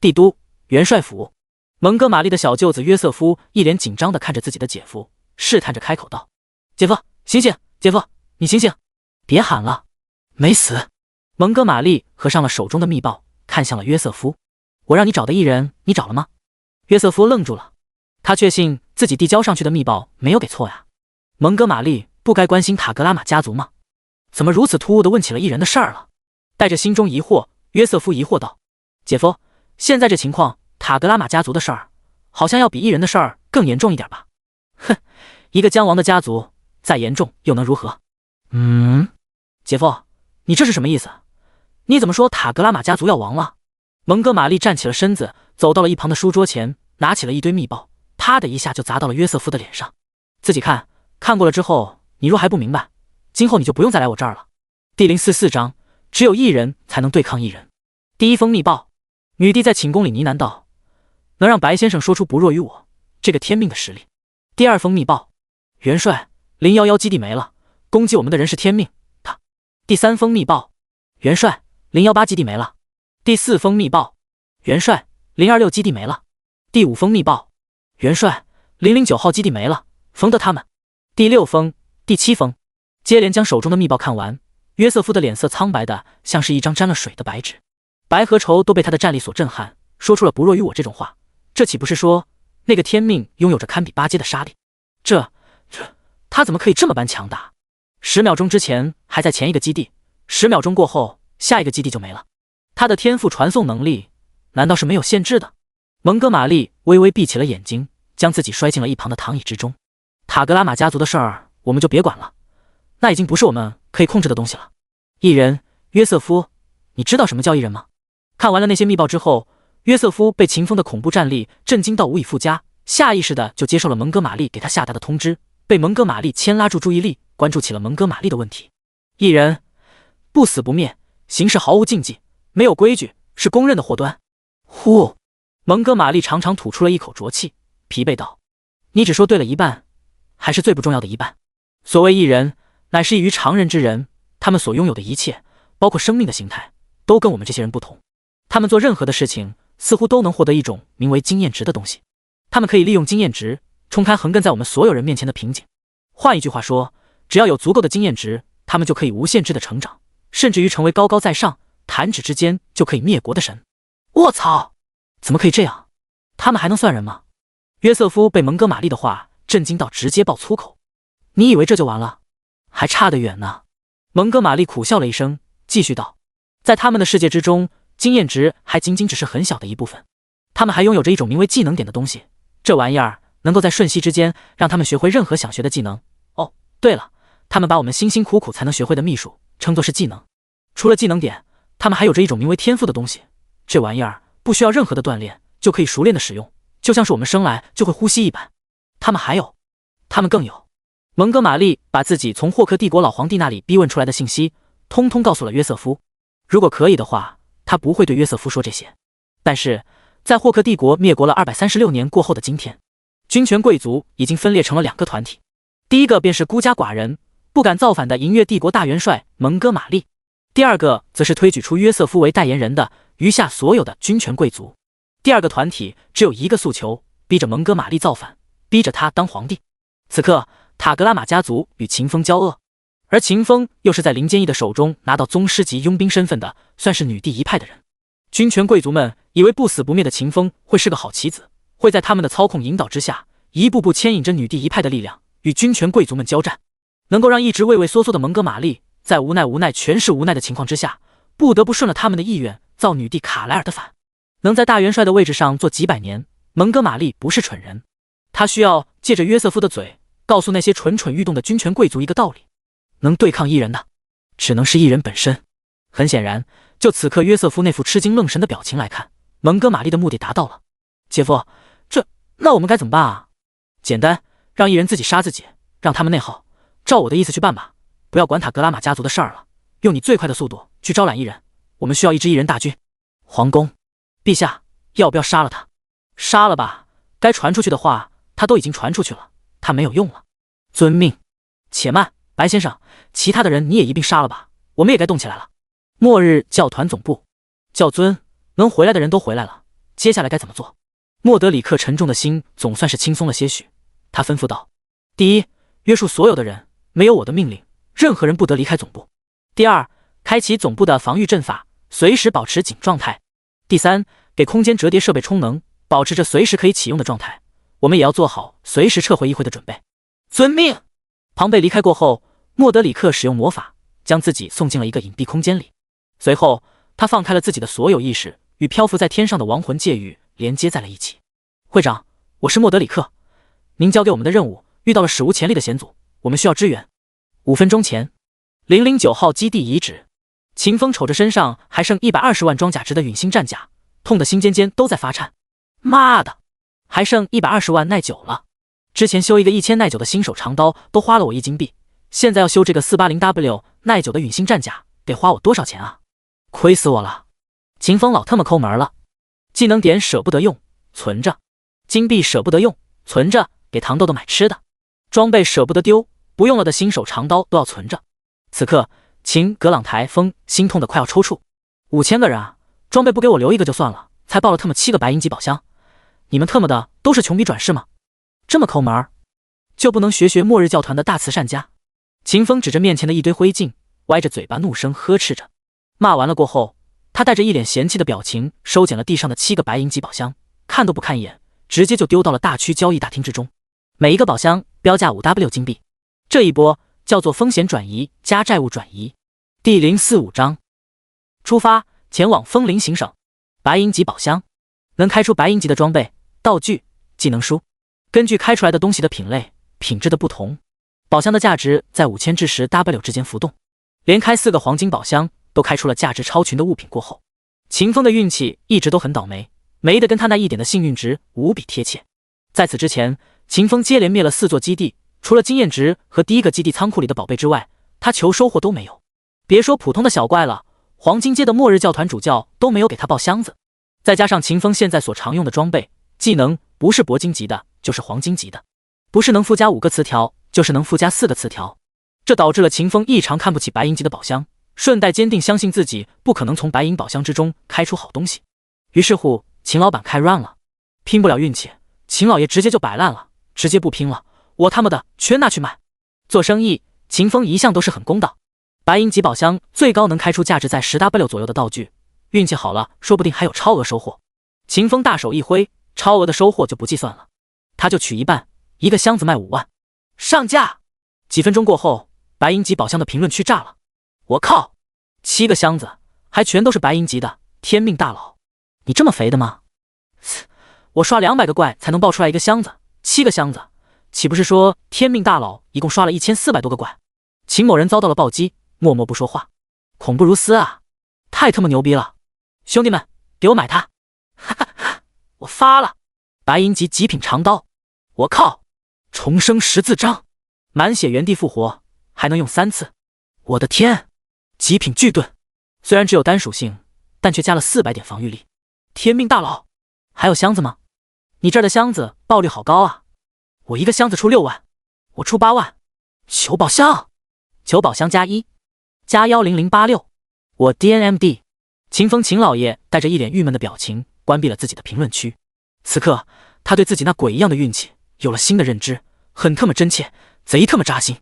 帝都元帅府，蒙哥马利的小舅子约瑟夫一脸紧张地看着自己的姐夫，试探着开口道：姐夫，醒醒！姐夫，你醒醒！别喊了，没死。蒙哥马利合上了手中的密报，看向了约瑟夫：我让你找的艺人，你找了吗？约瑟夫愣住了，他确信自己递交上去的密报没有给错呀。蒙哥马利不该关心塔格拉玛家族吗？怎么如此突兀地问起了艺人的事儿了？带着心中疑惑，约瑟夫疑惑道：姐夫，现在这情况，塔格拉玛家族的事儿好像要比艺人的事儿更严重一点吧？哼，一个将亡的家族再严重又能如何？姐夫，你这是什么意思？你怎么说塔格拉玛家族要亡了？蒙哥马利站起了身子，走到了一旁的书桌前，拿起了一堆密报，啪的一下就砸到了约瑟夫的脸上。自己看，看过了之后，你若还不明白，今后你就不用再来我这儿了。第044章，只有一人才能对抗一人。第一封密报，女帝在寝宫里呢喃道：能让白先生说出不弱于我这个天命的实力。第二封密报，元帅011基地没了，攻击我们的人是天命他。第三封密报，元帅018基地没了。第四封密报，元帅026基地没了。第五封密报，元帅009号基地没了，冯德他们。第六封、第七封，接连将手中的密报看完，约瑟夫的脸色苍白的像是一张沾了水的白纸。白和愁都被他的战力所震撼，说出了不弱于我这种话，这岂不是说那个天命拥有着堪比八阶的杀力？他怎么可以这么般强大？10秒钟之前还在前一个基地，10秒钟过后下一个基地就没了。他的天赋传送能力难道是没有限制的？蒙哥马利微微闭起了眼睛，将自己摔进了一旁的躺椅之中。塔格拉玛家族的事儿我们就别管了，那已经不是我们可以控制的东西了。艺人约瑟夫，你知道什么叫艺人吗？看完了那些密报之后，约瑟夫被秦风的恐怖战力震惊到无以复加，下意识的就接受了蒙哥马利给他下达的通知，被蒙哥马利牵拉住注意力，关注起了蒙哥马利的问题。艺人不死不灭，行事毫无禁忌，没有规矩，是公认的祸端。呼，蒙哥马利长长吐出了一口浊气，疲惫道：你只说对了一半，还是最不重要的一半。所谓艺人，乃是异于常人之人，他们所拥有的一切，包括生命的形态，都跟我们这些人不同。他们做任何的事情，似乎都能获得一种名为经验值的东西。他们可以利用经验值冲开横亘在我们所有人面前的瓶颈。换一句话说，只要有足够的经验值，他们就可以无限制的成长，甚至于成为高高在上，弹指之间就可以灭国的神。卧槽，怎么可以这样？他们还能算人吗？约瑟夫被蒙哥马利的话震惊到直接爆粗口。你以为这就完了？还差得远呢。蒙哥马利苦笑了一声，继续道：在他们的世界之中，经验值还仅仅只是很小的一部分，他们还拥有着一种名为技能点的东西，这玩意儿能够在瞬息之间让他们学会任何想学的技能。哦，对了，他们把我们辛辛苦苦才能学会的秘术称作是技能。除了技能点，他们还有着一种名为天赋的东西，这玩意儿不需要任何的锻炼就可以熟练的使用，就像是我们生来就会呼吸一般。他们更有。蒙哥马利把自己从霍克帝国老皇帝那里逼问出来的信息通通告诉了约瑟夫。如果可以的话，他不会对约瑟夫说这些，但是在霍克帝国灭国了236年过后的今天，君权贵族已经分裂成了2个团体。第一个便是孤家寡人，不敢造反的银月帝国大元帅蒙哥马利；第二个则是推举出约瑟夫为代言人的余下所有的君权贵族。第二个团体只有一个诉求，逼着蒙哥马利造反，逼着他当皇帝。此刻塔格拉玛家族与秦风交恶，而秦风又是在林坚义的手中拿到宗师级佣兵身份的，算是女帝一派的人。君权贵族们以为不死不灭的秦风会是个好棋子，会在他们的操控引导之下，一步步牵引着女帝一派的力量与君权贵族们交战，能够让一直畏畏缩缩的蒙哥马利在无奈全是无奈的情况之下，不得不顺了他们的意愿造女帝卡莱尔的反。能在大元帅的位置上坐几百年，蒙哥马利不是蠢人，他需要借着约瑟夫的嘴告诉那些蠢蠢欲动的君权贵族一个道理：能对抗异人的只能是异人本身。很显然，就此刻约瑟夫那副吃惊愣神的表情来看，蒙哥马利的目的达到了。姐夫，那我们该怎么办啊？简单，让异人自己杀自己，让他们内耗，照我的意思去办吧，不要管塔格拉玛家族的事儿了，用你最快的速度去招揽异人，我们需要一支异人大军。皇宫，陛下，要不要杀了他？杀了吧，该传出去的话他都已经传出去了，他没有用了。遵命。且慢，白先生，其他的人你也一并杀了吧，我们也该动起来了。末日教团总部，教尊，能回来的人都回来了，接下来该怎么做？莫德里克沉重的心总算是轻松了些许，他吩咐道：第一，约束所有的人，没有我的命令，任何人不得离开总部。第二，开启总部的防御阵法，随时保持警状态。第三，给空间折叠设备充能，保持着随时可以启用的状态，我们也要做好随时撤回议会的准备。遵命。庞贝离开过后，莫德里克使用魔法将自己送进了一个隐蔽空间里，随后他放开了自己的所有意识，与漂浮在天上的亡魂界域连接在了一起。会长，我是莫德里克，您交给我们的任务遇到了史无前例的险阻，我们需要支援。5分钟前，009号基地遗址，秦风瞅着身上还剩120万装甲值的陨星战甲，痛得心尖尖都在发颤。妈的，还剩120万耐久了。之前修一个1000耐久的新手长刀都花了我1金币，现在要修这个 480W 耐久的陨星战甲得花我多少钱啊？亏死我了！秦风老他妈抠门了，技能点舍不得用，存着；金币舍不得用，存着，给糖豆豆买吃的；装备舍不得丢，不用了的新手长刀都要存着。此刻，秦格朗台风心痛的快要抽搐。5000个人啊，装备不给我留一个就算了，才爆了他妈7个白银级宝箱，你们特么的都是穷逼转世吗？这么抠门儿，就不能学学末日教团的大慈善家？秦风指着面前的一堆灰烬，歪着嘴巴怒声呵斥着。骂完了过后，他带着一脸嫌弃的表情收捡了地上的7个白银级宝箱，看都不看一眼，直接就丢到了大区交易大厅之中。每一个宝箱标价 5W 金币，这一波叫做风险转移加债务转移。第045章，出发前往风林行省。白银级宝箱能开出白银级的装备、道具、技能书，根据开出来的东西的品类、品质的不同，宝箱的价值在5000至10W 之间浮动。连开4个黄金宝箱都开出了价值超群的物品过后，秦风的运气一直都很倒霉，没得跟他那一点的幸运值无比贴切。在此之前，秦风接连灭了4座基地，除了经验值和第一个基地仓库里的宝贝之外，他求收获都没有。别说普通的小怪了，黄金阶的末日教团主教都没有给他报箱子。再加上秦风现在所常用的装备、技能不是铂金级的，就是黄金级的，不是能附加5个词条，就是能附加4个词条。这导致了秦风异常看不起白银级的宝箱，顺带坚定相信自己不可能从白银宝箱之中开出好东西。于是乎，秦老板开 run 了，拼不了运气，秦老爷直接就摆烂了，直接不拼了，我他妈的全拿去卖。做生意，秦风一向都是很公道。白银级宝箱最高能开出价值在10W 左右的道具，运气好了，说不定还有超额收获。秦风大手一挥，超额的收获就不计算了，他就取一半，一个箱子卖5万，上架。几分钟过后，白银级宝箱的评论区炸了。我靠，7个箱子还全都是白银级的，天命大佬，你这么肥的吗？我刷200个怪才能爆出来一个箱子，7个箱子，岂不是说天命大佬一共刷了1400多个怪？秦某人遭到了暴击，默默不说话，恐怖如斯啊，太他妈牛逼了！兄弟们，给我买它！哈哈哈，我发了！白银级极品长刀，我靠！重生10字章，满血原地复活，还能用3次，我的天！极品巨盾，虽然只有单属性，但却加了400点防御力。天命大佬，还有箱子吗？你这儿的箱子爆率好高啊！我一个箱子出6万，我出8万。求宝箱，求宝箱+1，加10086。我 DNMD。秦风秦老爷带着一脸郁闷的表情关闭了自己的评论区。此刻他对自己那鬼一样的运气有了新的认知，很特么真切，贼特么扎心。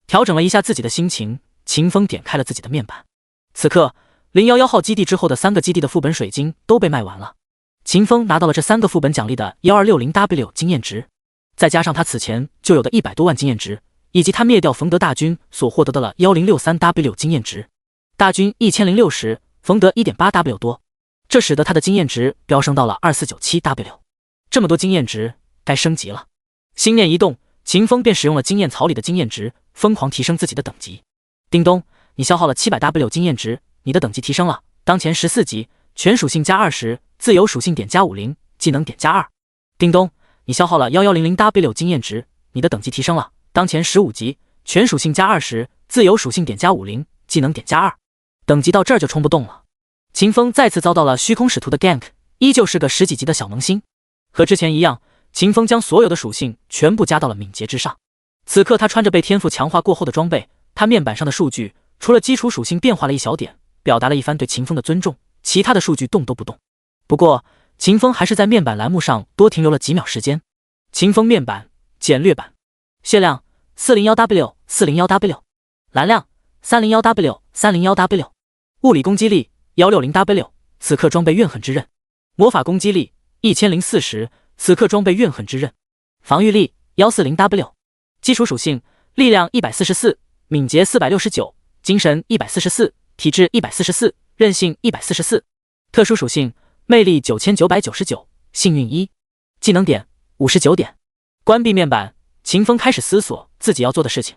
调整了一下自己的心情，秦风点开了自己的面板。此刻011号基地之后的3个基地的副本水晶都被卖完了，秦风拿到了这3个副本奖励的 1260W 经验值，再加上他此前就有的100多万经验值，以及他灭掉冯德大军所获得的了 1063W 经验值，大军1060，冯德 1.8W 多，这使得他的经验值飙升到了 2497W。 这么多经验值，该升级了。心念一动，秦风便使用了经验槽里的经验值，疯狂提升自己的等级。叮咚，你消耗了 700W 经验值，你的等级提升了，当前14级，全属性+20，自由属性点+50，技能点+2。叮咚，你消耗了 1100W 经验值，你的等级提升了，当前15级，全属性+20，自由属性点+50，技能点+2。等级到这儿就冲不动了。秦风再次遭到了虚空使徒的 gank， 依旧是个10几级的小萌新。和之前一样，秦风将所有的属性全部加到了敏捷之上。此刻他穿着被天赋强化过后的装备，他面板上的数据除了基础属性变化了一小点，表达了一番对秦风的尊重，其他的数据动都不动。不过秦风还是在面板栏目上多停留了几秒时间。秦风面板简略版，血量 401W 401W， 蓝量 301W 301W， 物理攻击力 160W， 此刻装备怨恨之刃。魔法攻击力1040，此刻装备怨恨之刃。防御力 140W。 基础属性力量144，敏捷469，精神144，体质144，韧性144。特殊属性魅力9999，幸运1。技能点59点。关闭面板，秦风开始思索自己要做的事情。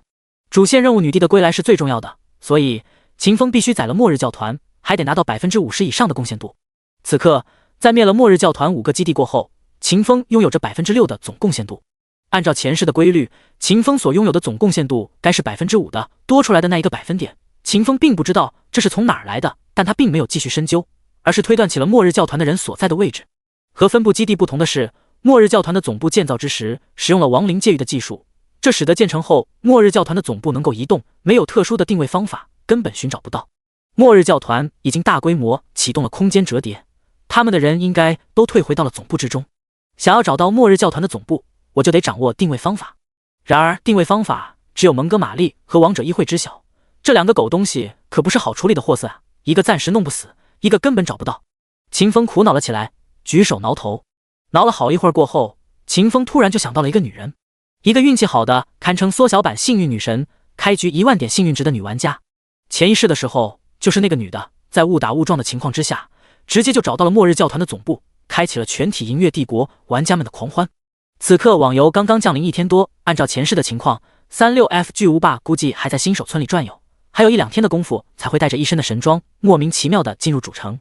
主线任务女帝的归来是最重要的，所以秦风必须宰了末日教团，还得拿到 50% 以上的贡献度。此刻在灭了末日教团5个基地过后，秦风拥有着 6% 的总贡献度。按照前世的规律，秦风所拥有的总贡献度该是 5% 的，多出来的那一个百分点，秦风并不知道这是从哪儿来的，但他并没有继续深究，而是推断起了末日教团的人所在的位置。和分部基地不同的是，末日教团的总部建造之时使用了亡灵界域的技术，这使得建成后末日教团的总部能够移动，没有特殊的定位方法，根本寻找不到。末日教团已经大规模启动了空间折叠，他们的人应该都退回到了总部之中。想要找到末日教团的总部，我就得掌握定位方法。然而定位方法只有蒙哥马利和王者议会知晓，这2个狗东西可不是好处理的货色啊，一个暂时弄不死，一个根本找不到。秦风苦恼了起来，举手挠头。挠了好一会儿过后，秦风突然就想到了一个女人，一个运气好的堪称缩小版幸运女神，开局1万点幸运值的女玩家。前一世的时候就是那个女的，在误打误撞的情况之下，直接就找到了末日教团的总部，开启了全体银月帝国玩家们的狂欢。此刻网游刚刚降临1天多，按照前世的情况，36F 巨无霸估计还在新手村里转悠，还有1-2天的功夫才会带着一身的神装莫名其妙的进入主城。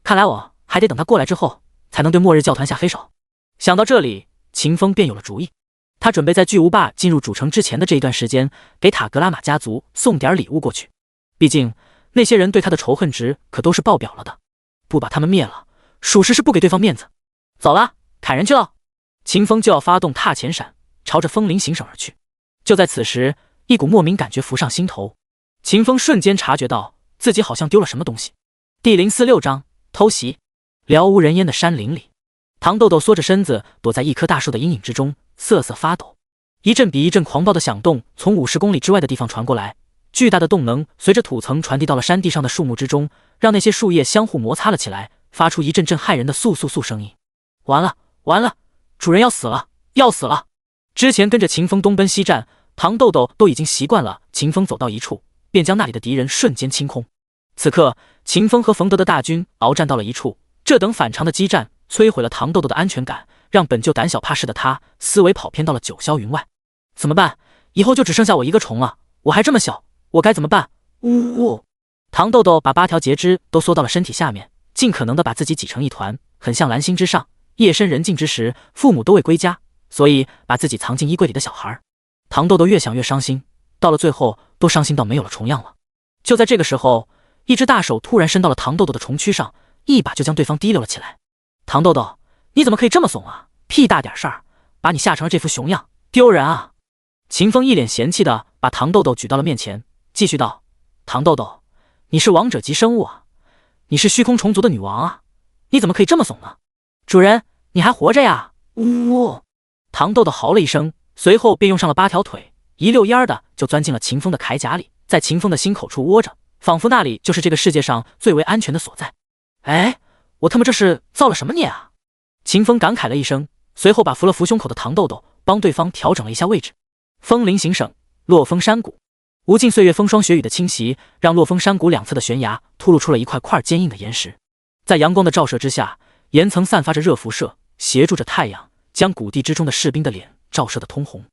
看来我还得等他过来之后才能对末日教团下黑手。想到这里，秦风便有了主意。他准备在巨无霸进入主城之前的这一段时间，给塔格拉玛家族送点礼物过去。毕竟那些人对他的仇恨值可都是爆表了的，不把他们灭了，属实是不给对方面子。走了，砍人去了。秦风就要发动踏前闪，朝着风林行省而去。就在此时，一股莫名感觉浮上心头，秦风瞬间察觉到自己好像丢了什么东西。第046章偷袭。了无人烟的山林里，糖豆豆缩着身子躲在一棵大树的阴影之中，瑟瑟发抖。一阵比一阵狂暴的响动从50公里之外的地方传过来，巨大的动能随着土层传递到了山地上的树木之中，让那些树叶相互摩擦了起来，发出一阵阵骇人的簌簌簌声音。完了完了，主人要死了要死了！之前跟着秦风东奔西战，糖豆豆都已经习惯了秦风走到一处便将那里的敌人瞬间清空。此刻秦风和冯德的大军鏖战到了一处，这等反常的激战摧毁了糖豆豆的安全感，让本就胆小怕事的他思维跑偏到了九霄云外。怎么办？以后就只剩下我一个虫了，我还这么小，我该怎么办？呜呜！糖豆豆把8条截肢都缩到了身体下面，尽可能的把自己挤成一团，很像蓝星之上夜深人静之时，父母都未归家，所以把自己藏进衣柜里的小孩。糖豆豆越想越伤心，到了最后都伤心到没有了重样了。就在这个时候，一只大手突然伸到了糖豆豆的虫躯上，一把就将对方提溜了起来。糖豆豆，你怎么可以这么怂啊？屁大点事儿，把你吓成了这副熊样，丢人啊！秦风一脸嫌弃的把糖豆豆举到了面前，继续道：糖豆豆，你是王者级生物啊，你是虚空虫族的女王啊，你怎么可以这么怂呢？主人，你还活着呀！呜！糖豆豆嚎了一声，随后便用上了8条腿，一溜烟的就钻进了秦风的铠甲里，在秦风的心口处窝着，仿佛那里就是这个世界上最为安全的所在。哎，我他妈这是造了什么孽啊！秦风感慨了一声，随后把扶了扶胸口的糖豆豆，帮对方调整了一下位置。风林行省，落峰山谷，无尽岁月风霜雪雨的侵袭，让落峰山谷两侧的悬崖突露出了一块块坚硬的岩石。在阳光的照射之下，岩层散发着热辐射，协助着太阳，将谷地之中的士兵的脸照射得通红。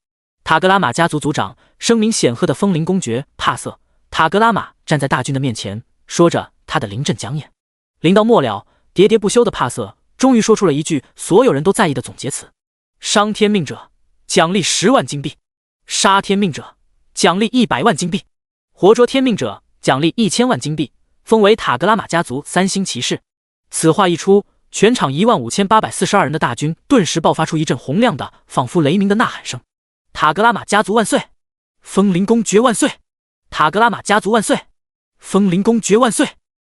塔格拉玛家族族长，声名显赫的风林公爵帕瑟，塔格拉玛站在大军的面前，说着他的临阵讲演。临到末了，喋喋不休的帕瑟终于说出了一句所有人都在意的总结词：伤天命者，奖励10万金币；杀天命者，奖励100万金币；活捉天命者，奖励1000万金币，封为塔格拉玛家族3星骑士。此话一出，全场15842人的大军顿时爆发出一阵洪亮的仿佛雷鸣的呐喊声：塔格拉玛家族万岁！风林公爵万岁！塔格拉玛家族万岁！风林公爵万岁！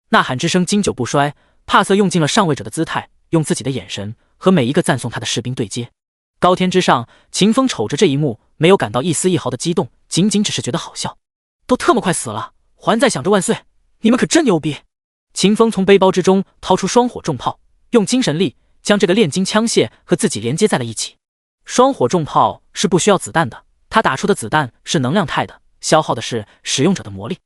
呐喊之声经久不衰。帕瑟用尽了上位者的姿态，用自己的眼神和每一个赞颂他的士兵对接。高天之上，秦风瞅着这一幕，没有感到一丝一毫的激动，仅仅只是觉得好笑。都特么快死了，还在想着万岁，你们可真牛逼！秦风从背包之中掏出双火重炮，用精神力将这个炼金枪械和自己连接在了一起。双火重炮是不需要子弹的，它打出的子弹是能量态的，消耗的是使用者的魔力。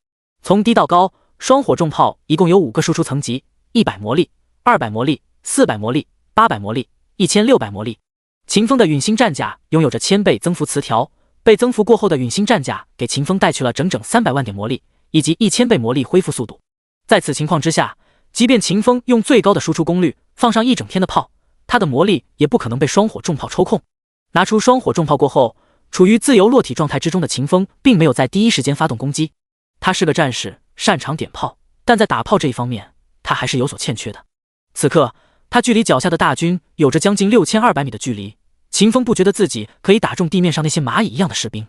从低到高，双火重炮一共有5个输出层级：100魔力、200魔力、400魔力、800魔力、1600魔力。秦风的陨星战甲拥有着1000倍增幅词条，被增幅过后的陨星战甲给秦风带去了整整300万点魔力，以及1000倍魔力恢复速度。在此情况之下，即便秦风用最高的输出功率放上一整天的炮，他的魔力也不可能被双火重炮抽空。拿出双火重炮过后，处于自由落体状态之中的秦风并没有在第一时间发动攻击。他是个战士，擅长点炮，但在打炮这一方面他还是有所欠缺的。此刻他距离脚下的大军有着将近6200米的距离，秦风不觉得自己可以打中地面上那些蚂蚁一样的士兵。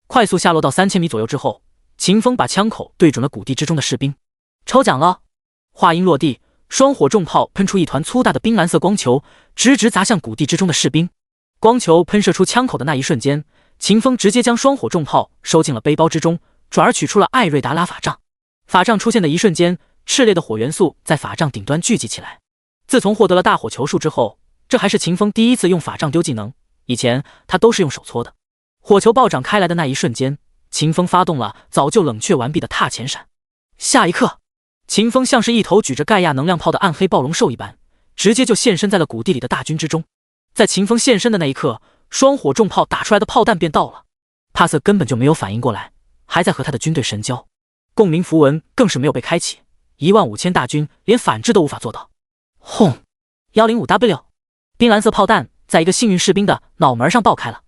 快速下落到3000米左右之后，秦风把枪口对准了谷地之中的士兵。抽奖了！话音落地，双火重炮喷出一团粗大的冰蓝色光球，直直砸向谷地之中的士兵。光球喷射出枪口的那一瞬间，秦风直接将双火重炮收进了背包之中，转而取出了艾瑞达拉法杖。法杖出现的一瞬间，炽烈的火元素在法杖顶端聚集起来。自从获得了大火球术之后，这还是秦风第一次用法杖丢技能，以前他都是用手搓的。火球暴涨开来的那一瞬间，秦风发动了早就冷却完毕的踏前闪。下一刻，秦风像是一头举着盖亚能量炮的暗黑暴龙兽一般，直接就现身在了谷地里的大军之中。在秦风现身的那一刻，双火重炮打出来的炮弹便到了。帕瑟根本就没有反应过来，还在和他的军队神交。共鸣符文更是没有被开启，15000大军连反制都无法做到。轰 105W 冰蓝色炮弹在一个幸运士兵的脑门上爆开了。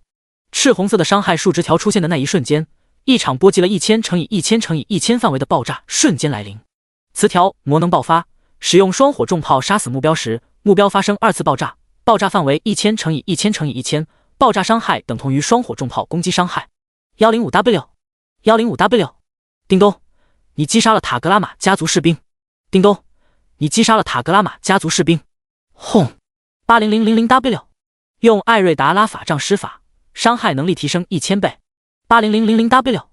赤红色的伤害数值条出现的那一瞬间，一场波及了1000乘以1000乘以1000范围的爆炸瞬间来临。词条魔能爆发，使用双火重炮杀死目标时，目标发生2次爆炸，爆炸范围1000乘以1000乘以1000，爆炸伤害等同于双火重炮攻击伤害。105W 105W 叮咚，你击杀了塔格拉玛家族士兵。叮咚，你击杀了塔格拉玛家族士兵。轰 80000W 用艾瑞达拉法杖施法，伤害能力提升1000倍。80000W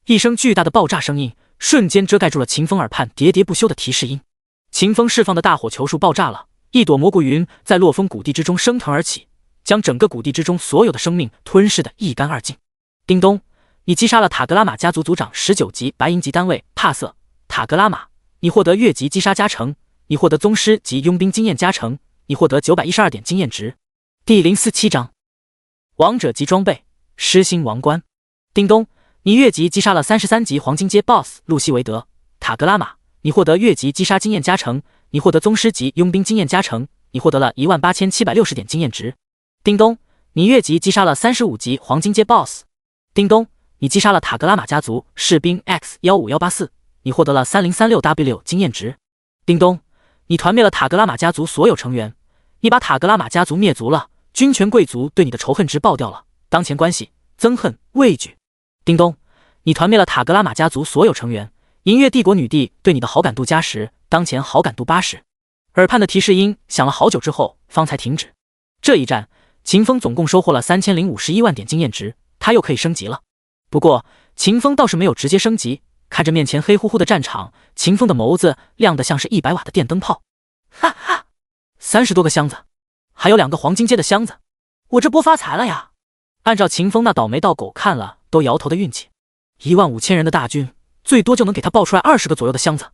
一声巨大的爆炸声音瞬间遮盖住了秦风耳畔喋喋不休的提示音。秦风释放的大火球术爆炸了，一朵蘑菇云在落峰谷地之中升腾而起，将整个谷地之中所有的生命吞噬得一干二净。叮咚，你击杀了塔格拉玛家族族长19级白银级单位帕瑟。塔格拉玛，你获得越级击杀加成，你获得宗师级佣兵经验加成，你获得912点经验值。第047章王者级装备狮心王冠。叮咚，你越级击杀了33级黄金阶 BOSS 路西维德。塔格拉玛，你获得越级击杀经验加成，你获得宗师级佣兵经验加成，你获得了18760点经验值。叮咚，你越级击杀了35级黄金阶 BOSS。叮咚，你击杀了塔格拉玛家族士兵 X15184，你获得了3036W 经验值。叮咚，你团灭了塔格拉玛家族所有成员，你把塔格拉玛家族灭族了，君权贵族对你的仇恨值爆掉了，当前关系憎恨畏惧。叮咚，你团灭了塔格拉玛家族所有成员，银月帝国女帝对你的好感度加10，当前好感度80。耳畔的提示音响了好久之后方才停止。这一战，秦风总共收获了3051万点经验值，他又可以升级了。不过秦风倒是没有直接升级，看着面前黑乎乎的战场，秦风的眸子亮得像是100瓦的电灯泡。哈哈，30多个箱子，还有2个黄金阶的箱子，我这波发财了呀！按照秦风那倒霉到狗看了都摇头的运气，15000人的大军，最多就能给他爆出来20个左右的箱子。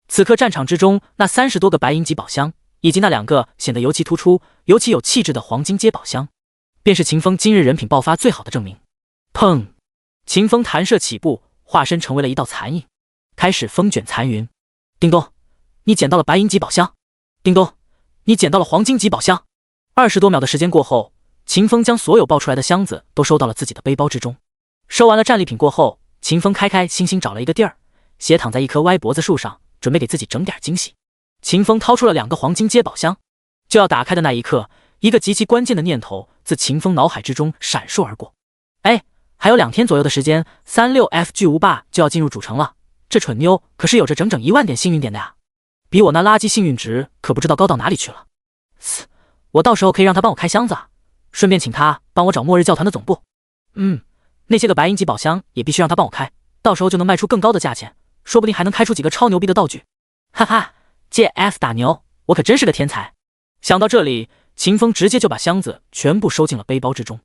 此刻战场之中，那30多个白银级宝箱，以及那2个显得尤其突出、尤其有气质的黄金阶宝箱，便是秦风今日人品爆发最好的证明。砰！秦风弹射起步，化身成为了一道残影，开始风卷残云。叮咚，你捡到了白银级宝箱。叮咚，你捡到了黄金级宝箱。20多秒的时间过后，秦风将所有爆出来的箱子都收到了自己的背包之中。收完了战利品过后，秦风开开心心找了一个地儿，斜躺在一棵歪脖子树上，准备给自己整点惊喜。秦风掏出了2个黄金阶宝箱，就要打开的那一刻，一个极其关键的念头自秦风脑海之中闪烁而过。哎，还有2天左右的时间，36F 巨无霸就要进入主城了，这蠢妞可是有着整整1万点幸运点的呀，比我那垃圾幸运值可不知道高到哪里去了。我到时候可以让他帮我开箱子啊，顺便请他帮我找末日教团的总部。那些个白银级宝箱也必须让他帮我开，到时候就能卖出更高的价钱，说不定还能开出几个超牛逼的道具。哈哈，借 F 打牛，我可真是个天才。想到这里，秦风直接就把箱子全部收进了背包之中。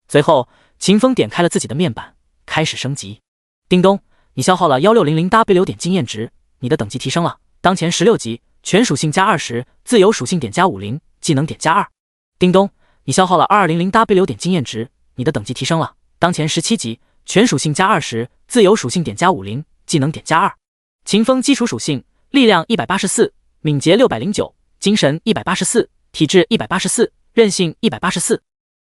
随后，秦风点开了自己的面板，开始升级。叮咚，你消耗了 1600W 点经验值，你的等级提升了，当前16级，全属性加20，自由属性点加50，技能点加2。叮咚，你消耗了 2200W 点经验值，你的等级提升了，当前17级，全属性加20，自由属性点加50，技能点加2。秦风基础属性：力量184，敏捷609，精神184，体质184，韧性184。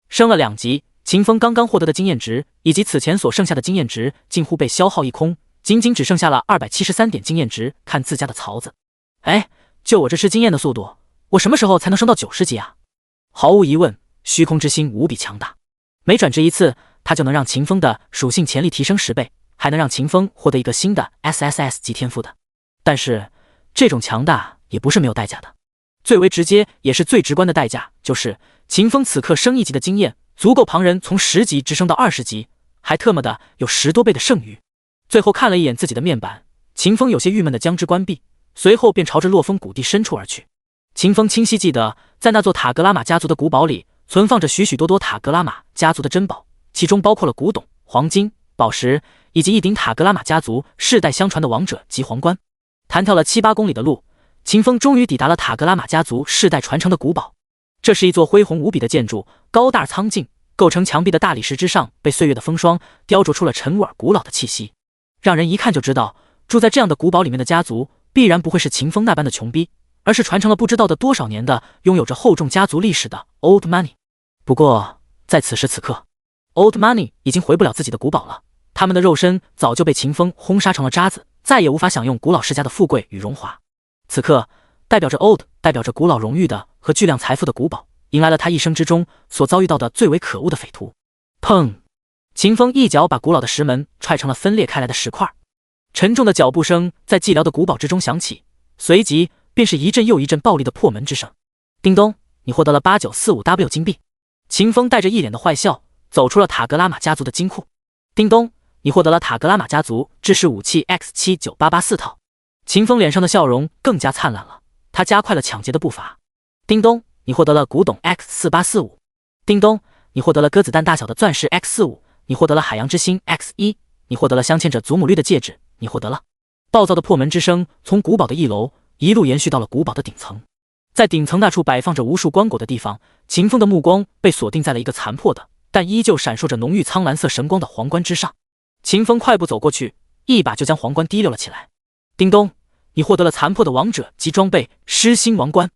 升了2级，秦风刚刚获得的经验值以及此前所剩下的经验值近乎被消耗一空，仅仅只剩下了273点经验值。看自家的槽子，哎，就我这吃经验的速度，我什么时候才能升到90级啊？毫无疑问，虚空之心无比强大，每转职一次，它就能让秦风的属性潜力提升10倍，还能让秦风获得一个新的 SSS 级天赋的。但是这种强大也不是没有代价的，最为直接也是最直观的代价就是秦风此刻升1级的经验足够旁人从10级直升到20级，还特么的有10多倍的剩余。最后看了一眼自己的面板，秦风有些郁闷的将之关闭，随后便朝着落峰谷地深处而去。秦风清晰记得，在那座塔格拉玛家族的古堡里存放着许许多多塔格拉玛家族的珍宝，其中包括了古董、黄金、宝石，以及一顶塔格拉玛家族世代相传的王者级皇冠。弹跳了7、8公里的路，秦风终于抵达了塔格拉玛家族世代传承的古堡。这是一座恢宏无比的建筑，高大苍劲，构成墙壁的大理石之上被岁月的风霜雕琢出了沉稳而古老的气息，让人一看就知道住在这样的古堡里面的家族必然不会是秦风那般的穷逼，而是传承了不知道的多少年的拥有着厚重家族历史的 Old Money。 不过在此时此刻， Old Money 已经回不了自己的古堡了，他们的肉身早就被秦风轰杀成了渣子，再也无法享用古老世家的富贵与荣华。此刻代表着 Old， 代表着古老荣誉的和巨量财富的古堡，迎来了他一生之中所遭遇到的最为可恶的匪徒。砰！秦风一脚把古老的石门踹成了分裂开来的石块，沉重的脚步声在寂寥的古堡之中响起，随即便是一阵又一阵暴力的破门之声。叮咚，你获得了 8945W 金币。秦风带着一脸的坏笑走出了塔格拉玛家族的金库。叮咚，你获得了塔格拉玛家族制式武器 X79884套。秦风脸上的笑容更加灿烂了，他加快了抢劫的步伐。叮咚，你获得了古董 X4845。叮咚，你获得了鸽子蛋大小的钻石 X45。你获得了海洋之心 X1。你获得了镶嵌着祖母绿的戒指。你获得了。暴躁的破门之声从古堡的1楼一路延续到了古堡的顶层，在顶层那处摆放着无数棺椁的地方，秦风的目光被锁定在了一个残破的但依旧闪烁着浓郁苍蓝色神光的皇冠之上。秦风快步走过去，一把就将皇冠提溜了起来。叮咚，你获得了残破的王者级装备狮心王冠。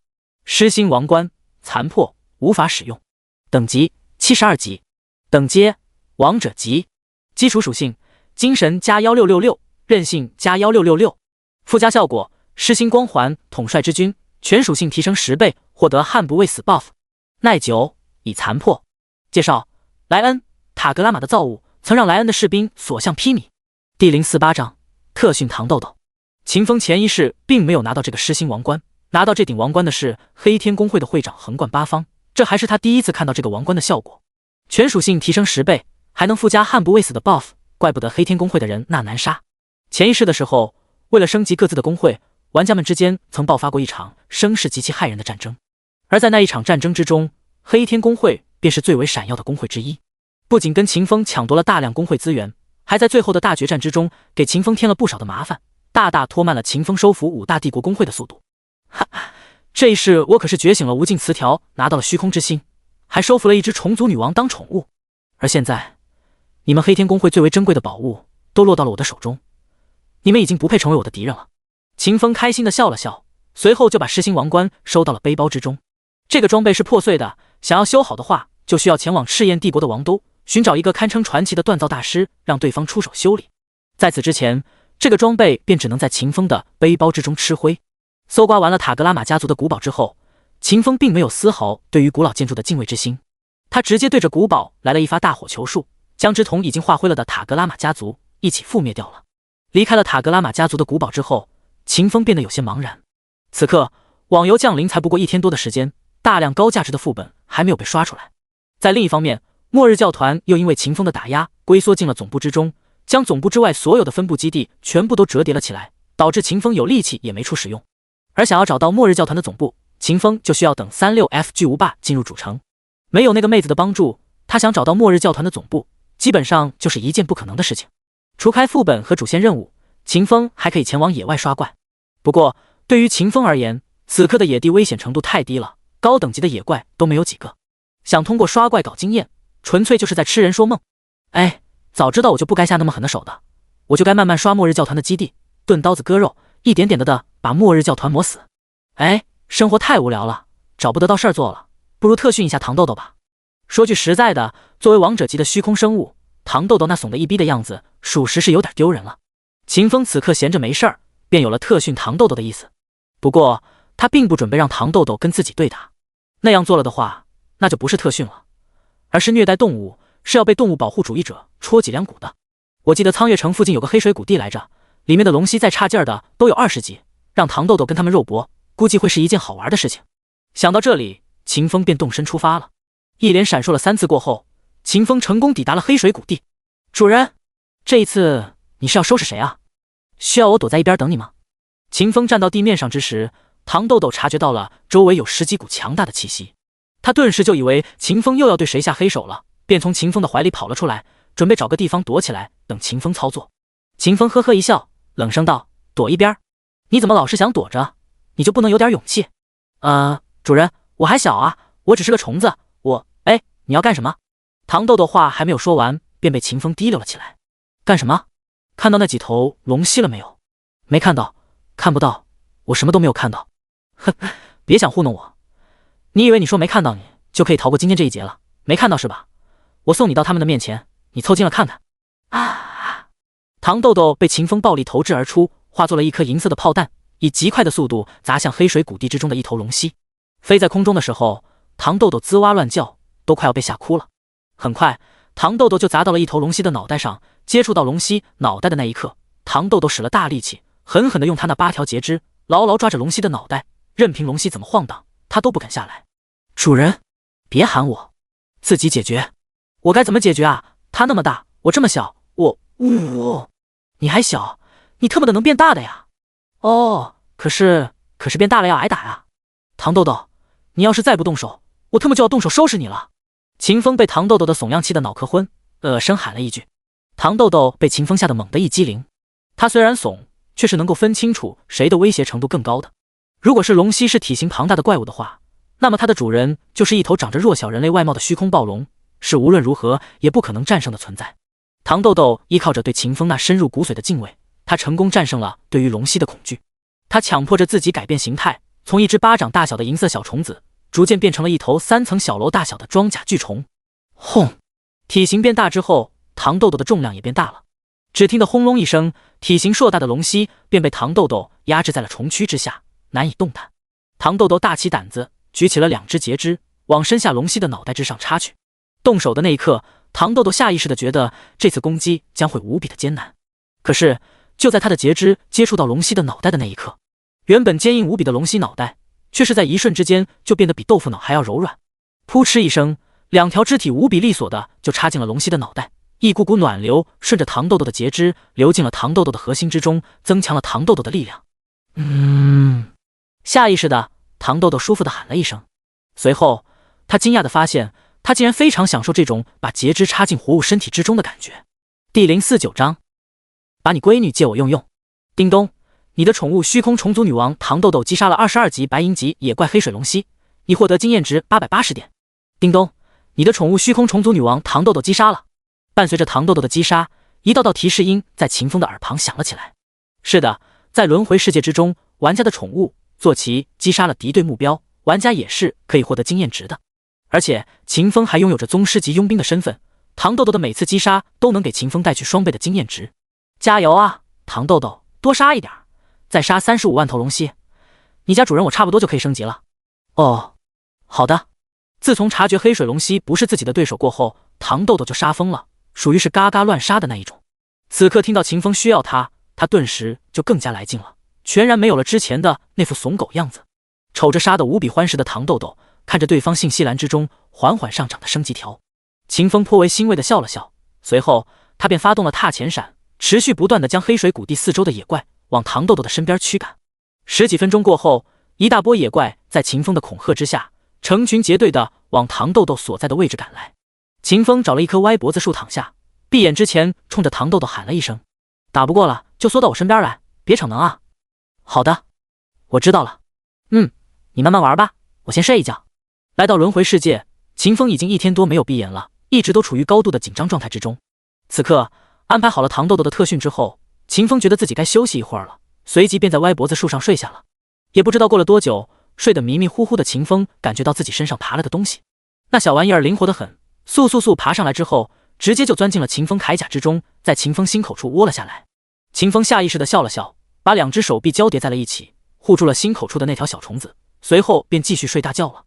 狮心王冠，残破，无法使用，等级72级，等阶王者级，基础属性精神加1666，韧性加1666，附加效果狮心光环统帅之君，全属性提升10倍，获得悍不畏死 buff，耐久，以残破。介绍：莱恩，塔格拉玛的造物曾让莱恩的士兵所向披靡。第048章特训糖豆豆。秦风前一世并没有拿到这个狮星王冠，拿到这顶王冠的是黑天公会的会长横贯八方，这还是他第一次看到这个王冠的效果。全属性提升10倍，还能附加悍不畏死的 buff， 怪不得黑天公会的人那难杀。前一世的时候，为了升级各自的公会，玩家们之间曾爆发过一场声势极其骇人的战争，而在那一场战争之中，黑天公会便是最为闪耀的公会之一，不仅跟秦风抢夺了大量公会资源，还在最后的大决战之中给秦风添了不少的麻烦，大大拖慢了秦风收服5大帝国公会的速度。哈，这一世我可是觉醒了无尽词条，拿到了虚空之心，还收服了一只虫族女王当宠物，而现在你们黑天公会最为珍贵的宝物都落到了我的手中，你们已经不配成为我的敌人了。秦风开心地笑了笑，随后就把狮星王冠收到了背包之中。这个装备是破碎的，想要修好的话，就需要前往赤焰帝国的王都，寻找一个堪称传奇的锻造大师，让对方出手修理。在此之前，这个装备便只能在秦风的背包之中吃灰。搜刮完了塔格拉玛家族的古堡之后，秦风并没有丝毫对于古老建筑的敬畏之心，他直接对着古堡来了一发大火球术，将之同已经化灰了的塔格拉玛家族一起覆灭掉了。离开了塔格拉玛家族的古堡之后，秦风变得有些茫然。此刻网游降临才不过1天多的时间，大量高价值的副本还没有被刷出来。在另一方面，末日教团又因为秦风的打压龟缩进了总部之中，将总部之外所有的分部基地全部都折叠了起来，导致秦风有力气也没处使用。而想要找到末日教团的总部，秦风就需要等36F 巨无霸进入主城，没有那个妹子的帮助，他想找到末日教团的总部基本上就是一件不可能的事情。除开副本和主线任务，秦风还可以前往野外刷怪。不过对于秦风而言，此刻的野地危险程度太低了，高等级的野怪都没有几个，想通过刷怪搞经验，纯粹就是在痴人说梦。哎，早知道我就不该下那么狠的手的，我就该慢慢刷末日教团的基地，钝刀子割肉，一点点的把末日教团磨死。哎，生活太无聊了，找不得到事儿做了，不如特训一下糖豆豆吧。说句实在的，作为王者级的虚空生物，糖豆豆那怂的一逼的样子，属实是有点丢人了。秦风此刻闲着没事儿，便有了特训糖豆豆的意思。不过他并不准备让糖豆豆跟自己对打，那样做了的话，那就不是特训了，而是虐待动物，是要被动物保护主义者戳脊梁骨的。我记得苍月城附近有个黑水谷地来着，里面的龙蜥再差劲儿的都有20级，让糖豆豆跟他们肉搏，估计会是一件好玩的事情。想到这里，秦风便动身出发了。一连闪烁了3次过后，秦风成功抵达了黑水谷地。主人，这一次你是要收拾谁啊？需要我躲在一边等你吗？秦风站到地面上之时，糖豆豆察觉到了周围有10几股强大的气息，他顿时就以为秦风又要对谁下黑手了，便从秦风的怀里跑了出来，准备找个地方躲起来等秦风操作。秦风呵呵一笑，冷声道：躲一边？你怎么老是想躲着？你就不能有点勇气？主人，我还小啊，我只是个虫子，你要干什么？糖豆豆话还没有说完，便被秦风提溜了起来。干什么？看到那几头龙蜥了没有？没看到，看不到，我什么都没有看到。哼，别想糊弄我，你以为你说没看到你就可以逃过今天这一劫了？没看到是吧？我送你到他们的面前，你凑近了看看。啊！糖豆豆被秦风暴力投掷而出，化作了一颗银色的炮弹，以极快的速度砸向黑水谷地之中的一头龙蜥。飞在空中的时候，糖豆豆吱哇乱叫，都快要被吓哭了。很快，糖豆豆就砸到了一头龙蜥的脑袋上，接触到龙蜥脑袋的那一刻，糖豆豆使了大力气，狠狠地用他那8条节肢牢牢抓着龙蜥的脑袋，任凭龙蜥怎么晃荡，他都不敢下来。主人，别喊我，自己解决。我该怎么解决啊？他那么大，我这么小，你还小，你特么的能变大的呀？哦，可是变大了要挨打呀。糖豆豆，你要是再不动手，我特么就要动手收拾你了。秦风被糖豆豆的怂样气得脑壳昏，声喊了一句。糖豆豆被秦风吓得猛地一激灵，他虽然怂，却是能够分清楚谁的威胁程度更高的。如果是龙蜥是体型庞大的怪物的话，那么它的主人就是一头长着弱小人类外貌的虚空暴龙，是无论如何也不可能战胜的存在。糖豆豆依靠着对秦风那深入骨髓的敬畏，他成功战胜了对于龙蜥的恐惧。他强迫着自己改变形态，从一只巴掌大小的银色小虫子逐渐变成了一头3层小楼大小的装甲巨虫。轰！体型变大之后，糖豆豆的重量也变大了。只听得轰隆一声，体型硕大的龙蜥便被糖豆豆压制在了虫躯之下，难以动弹。糖豆豆大起胆子，举起了2只节肢，往身下龙息的脑袋之上插去。动手的那一刻，糖豆豆下意识地觉得这次攻击将会无比的艰难。可是就在他的截肢接触到龙息的脑袋的那一刻，原本坚硬无比的龙息脑袋却是在一瞬之间就变得比豆腐脑还要柔软。扑哧一声，两条肢体无比利索的就插进了龙息的脑袋，一股股暖流顺着糖豆豆的截肢流进了糖豆豆的核心之中，增强了糖豆豆的力量。下意识的，糖豆豆舒服的喊了一声。随后他惊讶的发现，他竟然非常享受这种把截肢插进活物身体之中的感觉。第049章，把你闺女借我用用。叮咚，你的宠物虚空虫族女王糖豆豆击杀了22级白银级野怪黑水龙息，你获得经验值880点。叮咚，你的宠物虚空虫族女王糖豆豆击杀了。伴随着糖豆豆的击杀，一道道提示音在秦风的耳旁响了起来。是的，在轮回世界之中，玩家的宠物坐骑击杀了敌对目标，玩家也是可以获得经验值的。而且秦风还拥有着宗师级佣兵的身份，糖豆豆的每次击杀都能给秦风带去双倍的经验值。加油啊，糖豆豆，多杀一点，再杀35万头龙息，你家主人我差不多就可以升级了。哦，好的。自从察觉黑水龙息不是自己的对手过后，糖豆豆就杀疯了，属于是嘎嘎乱杀的那一种。此刻听到秦风需要他顿时就更加来劲了，全然没有了之前的那副怂狗样子。瞅着杀得无比欢实的糖豆豆，看着对方信息栏之中缓缓上涨的升级条，秦风颇为欣慰的笑了笑，随后他便发动了踏前闪，持续不断的将黑水谷地四周的野怪往糖豆豆的身边驱赶。10几分钟过后，一大波野怪在秦风的恐吓之下，成群结队的往糖豆豆所在的位置赶来。秦风找了一棵歪脖子树躺下，闭眼之前冲着糖豆豆喊了一声：打不过了就缩到我身边来，别逞能啊。好的，我知道了。你慢慢玩吧，我先睡一觉。来到轮回世界，秦风已经1天多没有闭眼了，一直都处于高度的紧张状态之中。此刻安排好了糖豆豆的特训之后，秦风觉得自己该休息一会儿了，随即便在歪脖子树上睡下了。也不知道过了多久，睡得迷迷糊糊的秦风感觉到自己身上爬了个东西，那小玩意儿灵活得很，速爬上来之后，直接就钻进了秦风铠甲之中，在秦风心口处窝了下来。秦风下意识地笑了笑，把2只手臂交叠在了一起，护住了心口处的那条小虫子，随后便继续睡大觉了。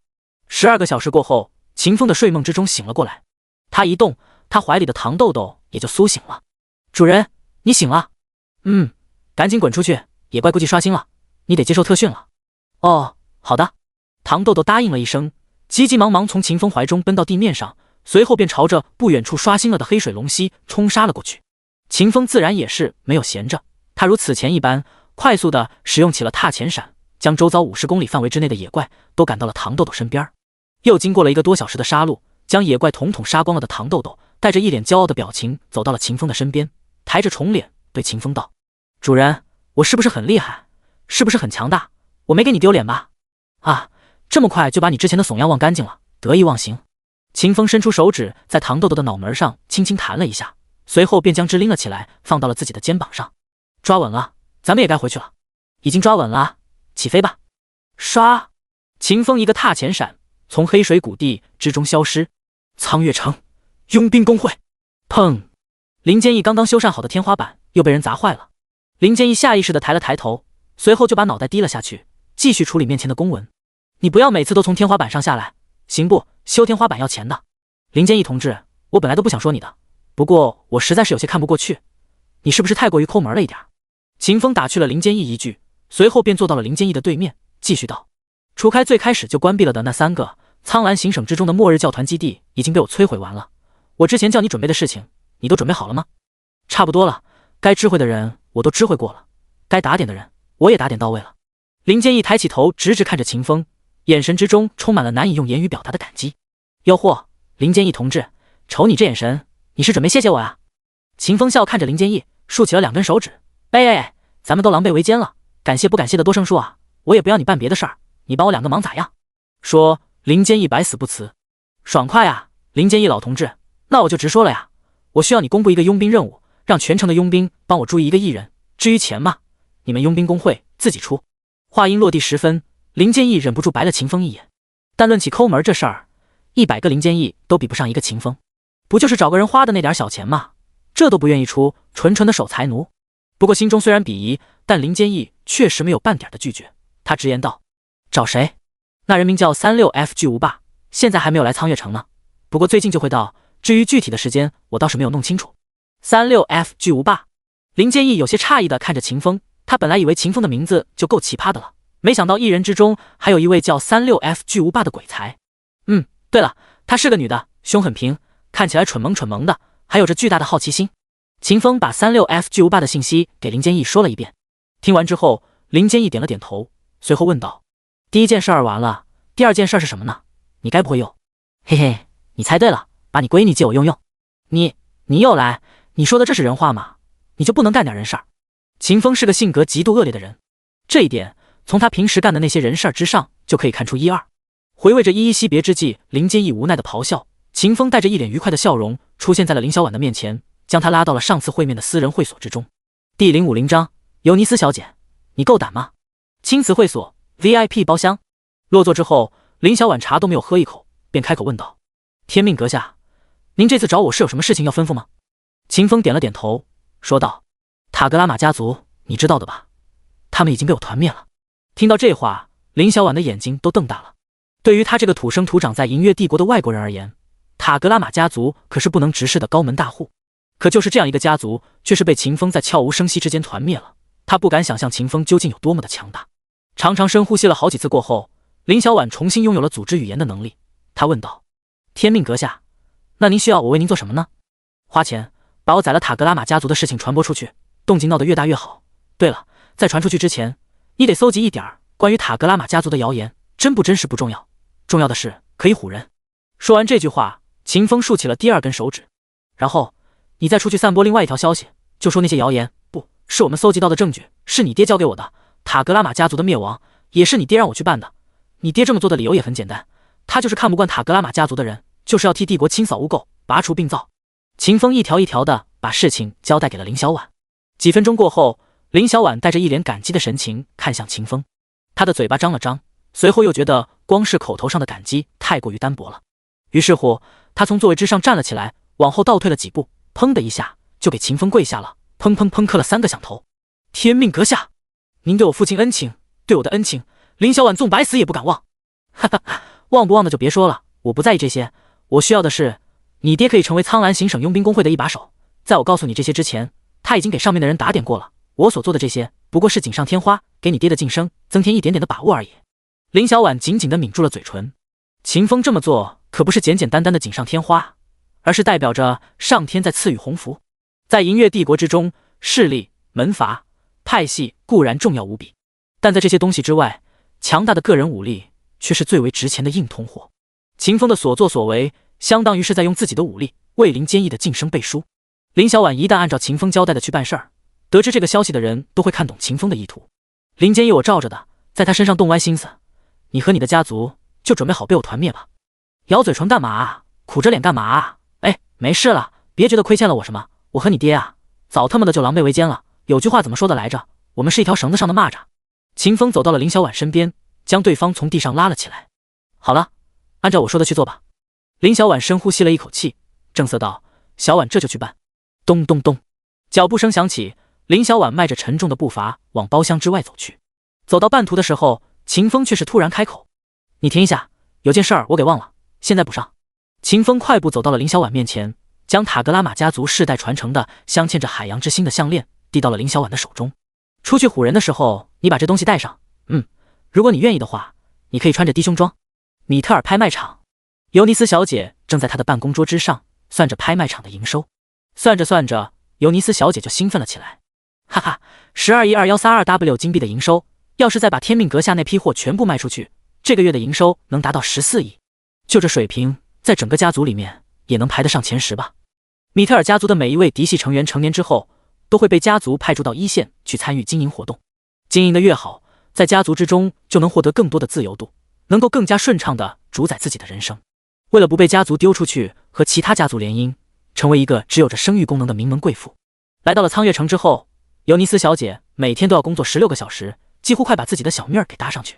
12个小时过后，秦风的睡梦之中醒了过来，他一动，他怀里的糖豆豆也就苏醒了。主人，你醒了。赶紧滚出去，野怪估计刷新了，你得接受特训了。哦，好的。糖豆豆答应了一声，急急忙忙从秦风怀中奔到地面上，随后便朝着不远处刷新了的黑水龙息冲杀了过去。秦风自然也是没有闲着，他如此前一般，快速的使用起了踏前闪，将周遭50公里范围之内的野怪都赶到了糖豆豆身边。又经过了1个多小时的杀戮，将野怪统统杀光了的糖豆豆，带着一脸骄傲的表情走到了秦风的身边，抬着宠脸对秦风道：主人，我是不是很厉害？是不是很强大？我没给你丢脸吧？啊，这么快就把你之前的怂样忘干净了，得意忘形。秦风伸出手指在糖豆豆的脑门上轻轻弹了一下，随后便将之拎了起来，放到了自己的肩膀上。抓稳了，咱们也该回去了。已经抓稳了，起飞吧。刷！秦风一个踏前闪，从黑水谷地之中消失。苍月城佣兵公会。砰！林坚义刚刚修缮好的天花板又被人砸坏了。林坚义下意识地抬了抬头，随后就把脑袋低了下去，继续处理面前的公文。你不要每次都从天花板上下来，行不？修天花板要钱的。林坚义同志，我本来都不想说你的，不过我实在是有些看不过去，你是不是太过于抠门了一点？秦风打趣了林坚义一句，随后便坐到了林坚义的对面，继续道：除开最开始就关闭了的那3个苍蓝行省之中的末日教团基地已经被我摧毁完了，我之前叫你准备的事情你都准备好了吗？差不多了，该知会的人我都知会过了，该打点的人我也打点到位了。林坚义抬起头直直看着秦风，眼神之中充满了难以用言语表达的感激。哟嚯，林坚义同志，瞅你这眼神，你是准备谢谢我呀？秦风笑看着林坚义，竖起了2根手指。哎，咱们都狼狈为奸了，感谢不感谢的多生树啊，我也不要你办别的事儿，你帮我2个忙咋样？说，林坚义百死不辞。爽快啊，林坚义老同志，那我就直说了呀，我需要你公布一个佣兵任务，让全城的佣兵帮我注意1个艺人，至于钱嘛，你们佣兵工会自己出。话音落地10分，林坚义忍不住白了秦风一眼。但论起抠门这事儿，100个林坚义都比不上1个秦风，不就是找个人花的那点小钱吗？这都不愿意出，纯纯的守财奴。不过心中虽然鄙夷，但林坚义确实没有半点的拒绝。他直言道：找谁？那人名叫36FG 吴霸，现在还没有来苍月城呢，不过最近就会到，至于具体的时间，我倒是没有弄清楚。36F 巨无霸。林建义有些诧异地看着秦风，他本来以为秦风的名字就够奇葩的了，没想到一人之中还有一位叫 36F 巨无霸的鬼才。对了，她是个女的，胸很平，看起来蠢萌蠢萌的，还有着巨大的好奇心。秦风把 36F 巨无霸的信息给林建义说了一遍。听完之后，林建义点了点头，随后问道：第一件事儿完了，第二件事是什么呢？你该不会又……嘿嘿，你猜对了，把你闺女借我用用。你又来，你说的这是人话吗？你就不能干点人事儿？秦风是个性格极度恶劣的人，这一点从他平时干的那些人事儿之上就可以看出一二。回味着依依惜别之际，林建义无奈的咆哮，秦风带着一脸愉快的笑容出现在了林小婉的面前，将她拉到了上次会面的私人会所之中。第050章，尤尼斯小姐，你够胆吗？青瓷会所 VIP 包厢。落座之后，林小婉茶都没有喝一口，便开口问道：天命阁下，您这次找我是有什么事情要吩咐吗？秦风点了点头，说道：塔格拉玛家族，你知道的吧？他们已经被我团灭了。听到这话，林小婉的眼睛都瞪大了。对于他这个土生土长在银月帝国的外国人而言，塔格拉玛家族可是不能直视的高门大户。可就是这样一个家族，却是被秦风在悄无声息之间团灭了。他不敢想象秦风究竟有多么的强大。长长深呼吸了好几次过后，林小婉重新拥有了组织语言的能力。他问道：天命阁下，那您需要我为您做什么呢？花钱把我宰了塔格拉玛家族的事情传播出去，动静闹得越大越好。对了，在传出去之前，你得搜集一点关于塔格拉玛家族的谣言，真不真实不重要，重要的是可以唬人。说完这句话，秦风竖起了第二根手指。然后你再出去散播另外一条消息，就说那些谣言不是我们搜集到的证据，是你爹交给我的。塔格拉玛家族的灭亡也是你爹让我去办的。你爹这么做的理由也很简单，他就是看不惯塔格拉玛家族的人，就是要替帝国清扫污垢，拔除病灶。秦风一条一条的把事情交代给了林小婉。几分钟过后，林小婉带着一脸感激的神情看向秦风，他的嘴巴张了张，随后又觉得光是口头上的感激太过于单薄了。于是乎，他从座位之上站了起来，往后倒退了几步，砰的一下就给秦风跪下了，砰砰砰磕了3个响头。天命阁下，您对我父亲恩情，对我的恩情，林小婉纵白死也不敢忘。哈哈，忘不忘的就别说了，我不在意这些，我需要的是你爹可以成为苍兰行省佣兵工会的一把手。在我告诉你这些之前，他已经给上面的人打点过了，我所做的这些不过是锦上添花，给你爹的晋升增添一点点的把握而已。林小婉紧紧地抿住了嘴唇，秦风这么做可不是简简单单的锦上添花，而是代表着上天在赐予鸿福。在银月帝国之中，势力、门阀、派系固然重要无比，但在这些东西之外，强大的个人武力却是最为值钱的硬通货。秦风的所作所为，相当于是在用自己的武力为林坚毅的晋升背书。林小婉一旦按照秦风交代的去办事儿，得知这个消息的人都会看懂秦风的意图。林坚毅我罩着的，在他身上动歪心思，你和你的家族就准备好被我团灭吧。咬嘴唇干嘛啊？苦着脸干嘛啊？哎，没事了，别觉得亏欠了我什么，我和你爹啊，早他妈的就狼狈为奸了。有句话怎么说的来着？我们是一条绳子上的蚂蚱。秦风走到了林小婉身边，将对方从地上拉了起来。好了，按照我说的去做吧。林小婉深呼吸了一口气，正色道：小婉这就去办。咚咚咚，脚步声响起，林小婉迈着沉重的步伐往包厢之外走去。走到半途的时候，秦风却是突然开口：你停一下，有件事儿我给忘了，现在补上。秦风快步走到了林小婉面前，将塔格拉玛家族世代传承的镶嵌着海洋之心的项链递到了林小婉的手中。出去唬人的时候，你把这东西带上。如果你愿意的话，你可以穿着低胸装。米特尔拍卖场，尤尼斯小姐正在她的办公桌之上算着拍卖场的营收。算着算着，尤尼斯小姐就兴奋了起来。哈哈，12.12132W 金币的营收，要是再把天命阁下那批货全部卖出去，这个月的营收能达到14亿。就这水平，在整个家族里面也能排得上前10吧。米特尔家族的每一位嫡系成员成年之后，都会被家族派驻到一线去参与经营活动。经营的越好，在家族之中就能获得更多的自由度，能够更加顺畅地主宰自己的人生。为了不被家族丢出去和其他家族联姻，成为一个只有着生育功能的名门贵妇。来到了苍月城之后，尤尼斯小姐每天都要工作16个小时，几乎快把自己的小命儿给搭上去。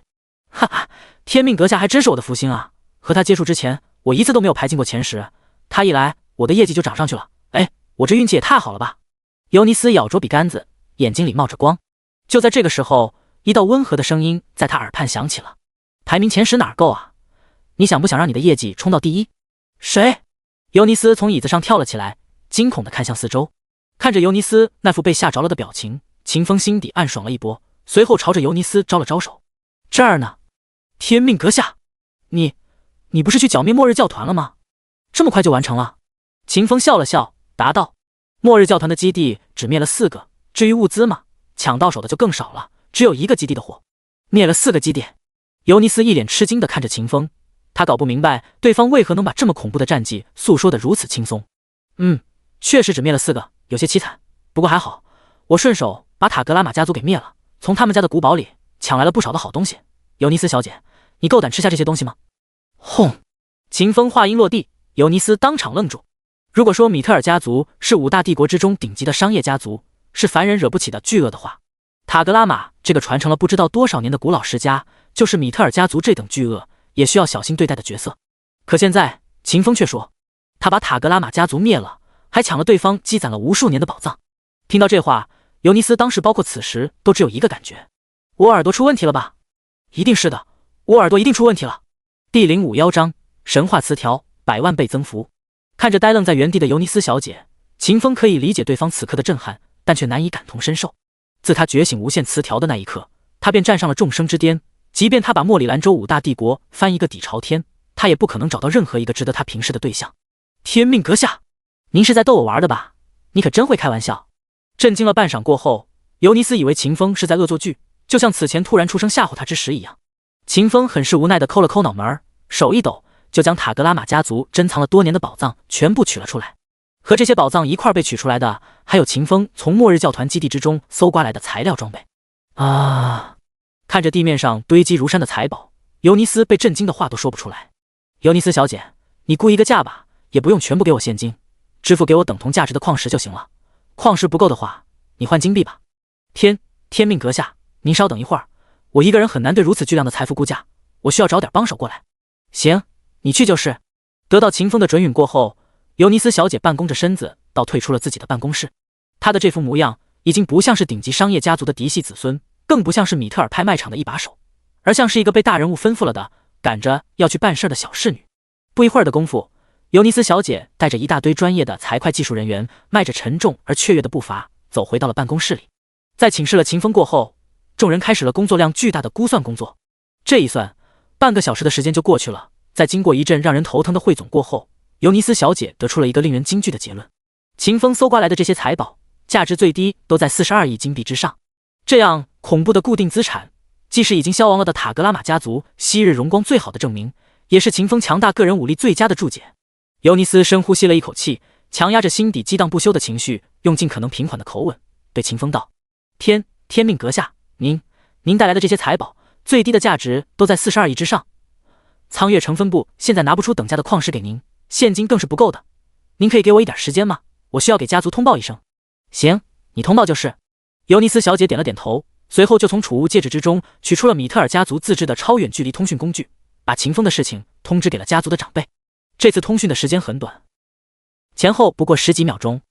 哈哈，天命阁下还真是我的福星啊！和他接触之前，我一次都没有排进过前10，他一来，我的业绩就涨上去了。哎，我这运气也太好了吧！尤尼斯咬着笔杆子，眼睛里冒着光。就在这个时候，一道温和的声音在他耳畔响起了：排名前10哪够啊？你想不想让你的业绩冲到第一？谁？尤尼斯从椅子上跳了起来，惊恐地看向四周。看着尤尼斯那副被吓着了的表情，秦风心底暗爽了一波，随后朝着尤尼斯招了招手。这儿呢？天命阁下，你不是去剿灭末日教团了吗？这么快就完成了？秦风笑了笑，答道：末日教团的基地只灭了4个，至于物资嘛，抢到手的就更少了，只有1个基地的火。灭了4个基地？尤尼斯一脸吃惊地看着秦风，他搞不明白对方为何能把这么恐怖的战绩诉说得如此轻松。确实只灭了4个，有些凄惨，不过还好，我顺手把塔格拉玛家族给灭了，从他们家的古堡里抢来了不少的好东西。尤尼斯小姐，你够胆吃下这些东西吗？轰！秦风话音落地，尤尼斯当场愣住。如果说米特尔家族是5大帝国之中顶级的商业家族，是凡人惹不起的巨鳄的话，塔格拉玛这个传承了不知道多少年的古老世家，就是米特尔家族这等巨鳄也需要小心对待的角色。可现在秦风却说，他把塔格拉玛家族灭了，还抢了对方积攒了无数年的宝藏。听到这话，尤尼斯当时包括此时都只有一个感觉：我耳朵出问题了吧？一定是的，我耳朵一定出问题了。第051章神话词条100万倍增幅。看着呆愣在原地的尤尼斯小姐，秦风可以理解对方此刻的震撼，但却难以感同身受。自他觉醒无限词条的那一刻，他便站上了众生之巅，即便他把莫里兰州5大帝国翻一个底朝天，他也不可能找到任何一个值得他平视的对象。天命阁下，您是在逗我玩的吧？你可真会开玩笑。震惊了半晌过后，尤尼斯以为秦风是在恶作剧，就像此前突然出声吓唬他之时一样。秦风很是无奈地抠了抠脑门，手一抖，就将塔格拉玛家族珍藏了多年的宝藏全部取了出来。和这些宝藏一块被取出来的，还有秦风从末日教团基地之中搜刮来的材料装备。看着地面上堆积如山的财宝，尤尼斯被震惊的话都说不出来。尤尼斯小姐，你估一个价吧，也不用全部给我现金，支付给我等同价值的矿石就行了。矿石不够的话，你换金币吧。天命阁下，您稍等一会儿，我一个人很难对如此巨量的财富估价，我需要找点帮手过来。行，你去就是。得到秦风的准允过后，尤尼斯小姐半弓着身子倒退出了自己的办公室。她的这副模样已经不像是顶级商业家族的嫡系子孙，更不像是米特尔拍卖场的一把手，而像是一个被大人物吩咐了的赶着要去办事的小侍女。不一会儿的功夫，尤尼斯小姐带着一大堆专业的财会技术人员，迈着沉重而雀跃的步伐走回到了办公室里。在请示了秦风过后，众人开始了工作量巨大的估算工作。这一算，半个小时的时间就过去了。在经过一阵让人头疼的汇总过后，尤尼斯小姐得出了一个令人惊惧的结论：秦风搜刮来的这些财宝，价值最低都在42亿金币之上。这样恐怖的固定资产，既是已经消亡了的塔格拉玛家族昔日荣光最好的证明，也是秦风强大个人武力最佳的注解。尤尼斯深呼吸了一口气，强压着心底激荡不休的情绪，用尽可能平缓的口吻对秦风道：天命阁下，您带来的这些财宝，最低的价值都在42亿之上。苍月城分部现在拿不出等价的矿石给您，现金更是不够的。您可以给我一点时间吗？我需要给家族通报一声。行，你通报就是。尤尼斯小姐点了点头，随后就从储物戒指之中取出了米特尔家族自制的超远距离通讯工具，把秦风的事情通知给了家族的长辈。这次通讯的时间很短，前后不过10几秒钟。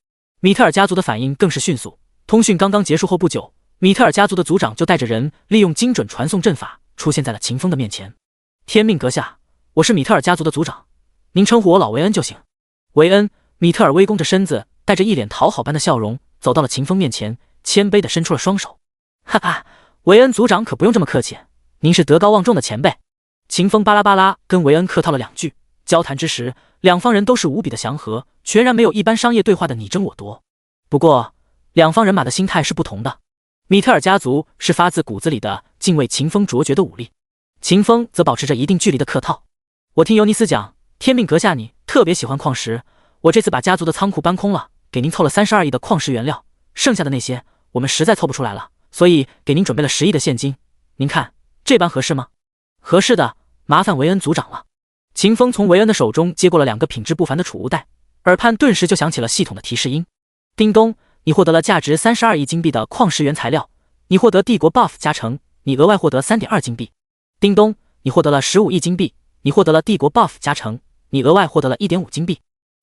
米特尔家族的反应更是迅速，通讯刚刚结束后不久，米特尔家族的族长就带着人利用精准传送阵法出现在了秦风的面前。天命阁下，我是米特尔家族的族长，您称呼我老维恩就行。维恩，米特尔微弓着身子，带着一脸讨好般的笑容走到了秦风面前，谦卑地伸出了双手。哈哈，维恩族长可不用这么客气，您是德高望重的前辈。秦风巴拉巴拉跟维恩客套了2句，交谈之时，两方人都是无比的祥和，全然没有一般商业对话的你争我夺。不过，两方人马的心态是不同的。米特尔家族是发自骨子里的敬畏秦风卓绝的武力，秦风则保持着一定距离的客套。我听尤尼斯讲，天命阁下你特别喜欢矿石，我这次把家族的仓库搬空了，给您凑了32亿的矿石原料，剩下的那些我们实在凑不出来了，所以给您准备了10亿的现金。您看这般合适吗？合适的，麻烦维恩族长了。秦风从维恩的手中接过了2个品质不凡的储物袋，耳畔顿时就响起了系统的提示音：叮咚，你获得了价值32亿金币的矿石原材料，你获得帝国 buff 加成，你额外获得 3.2 金币。叮咚，你获得了15亿金币，你获得了帝国 buff 加成，你额外获得了 1.5 金币。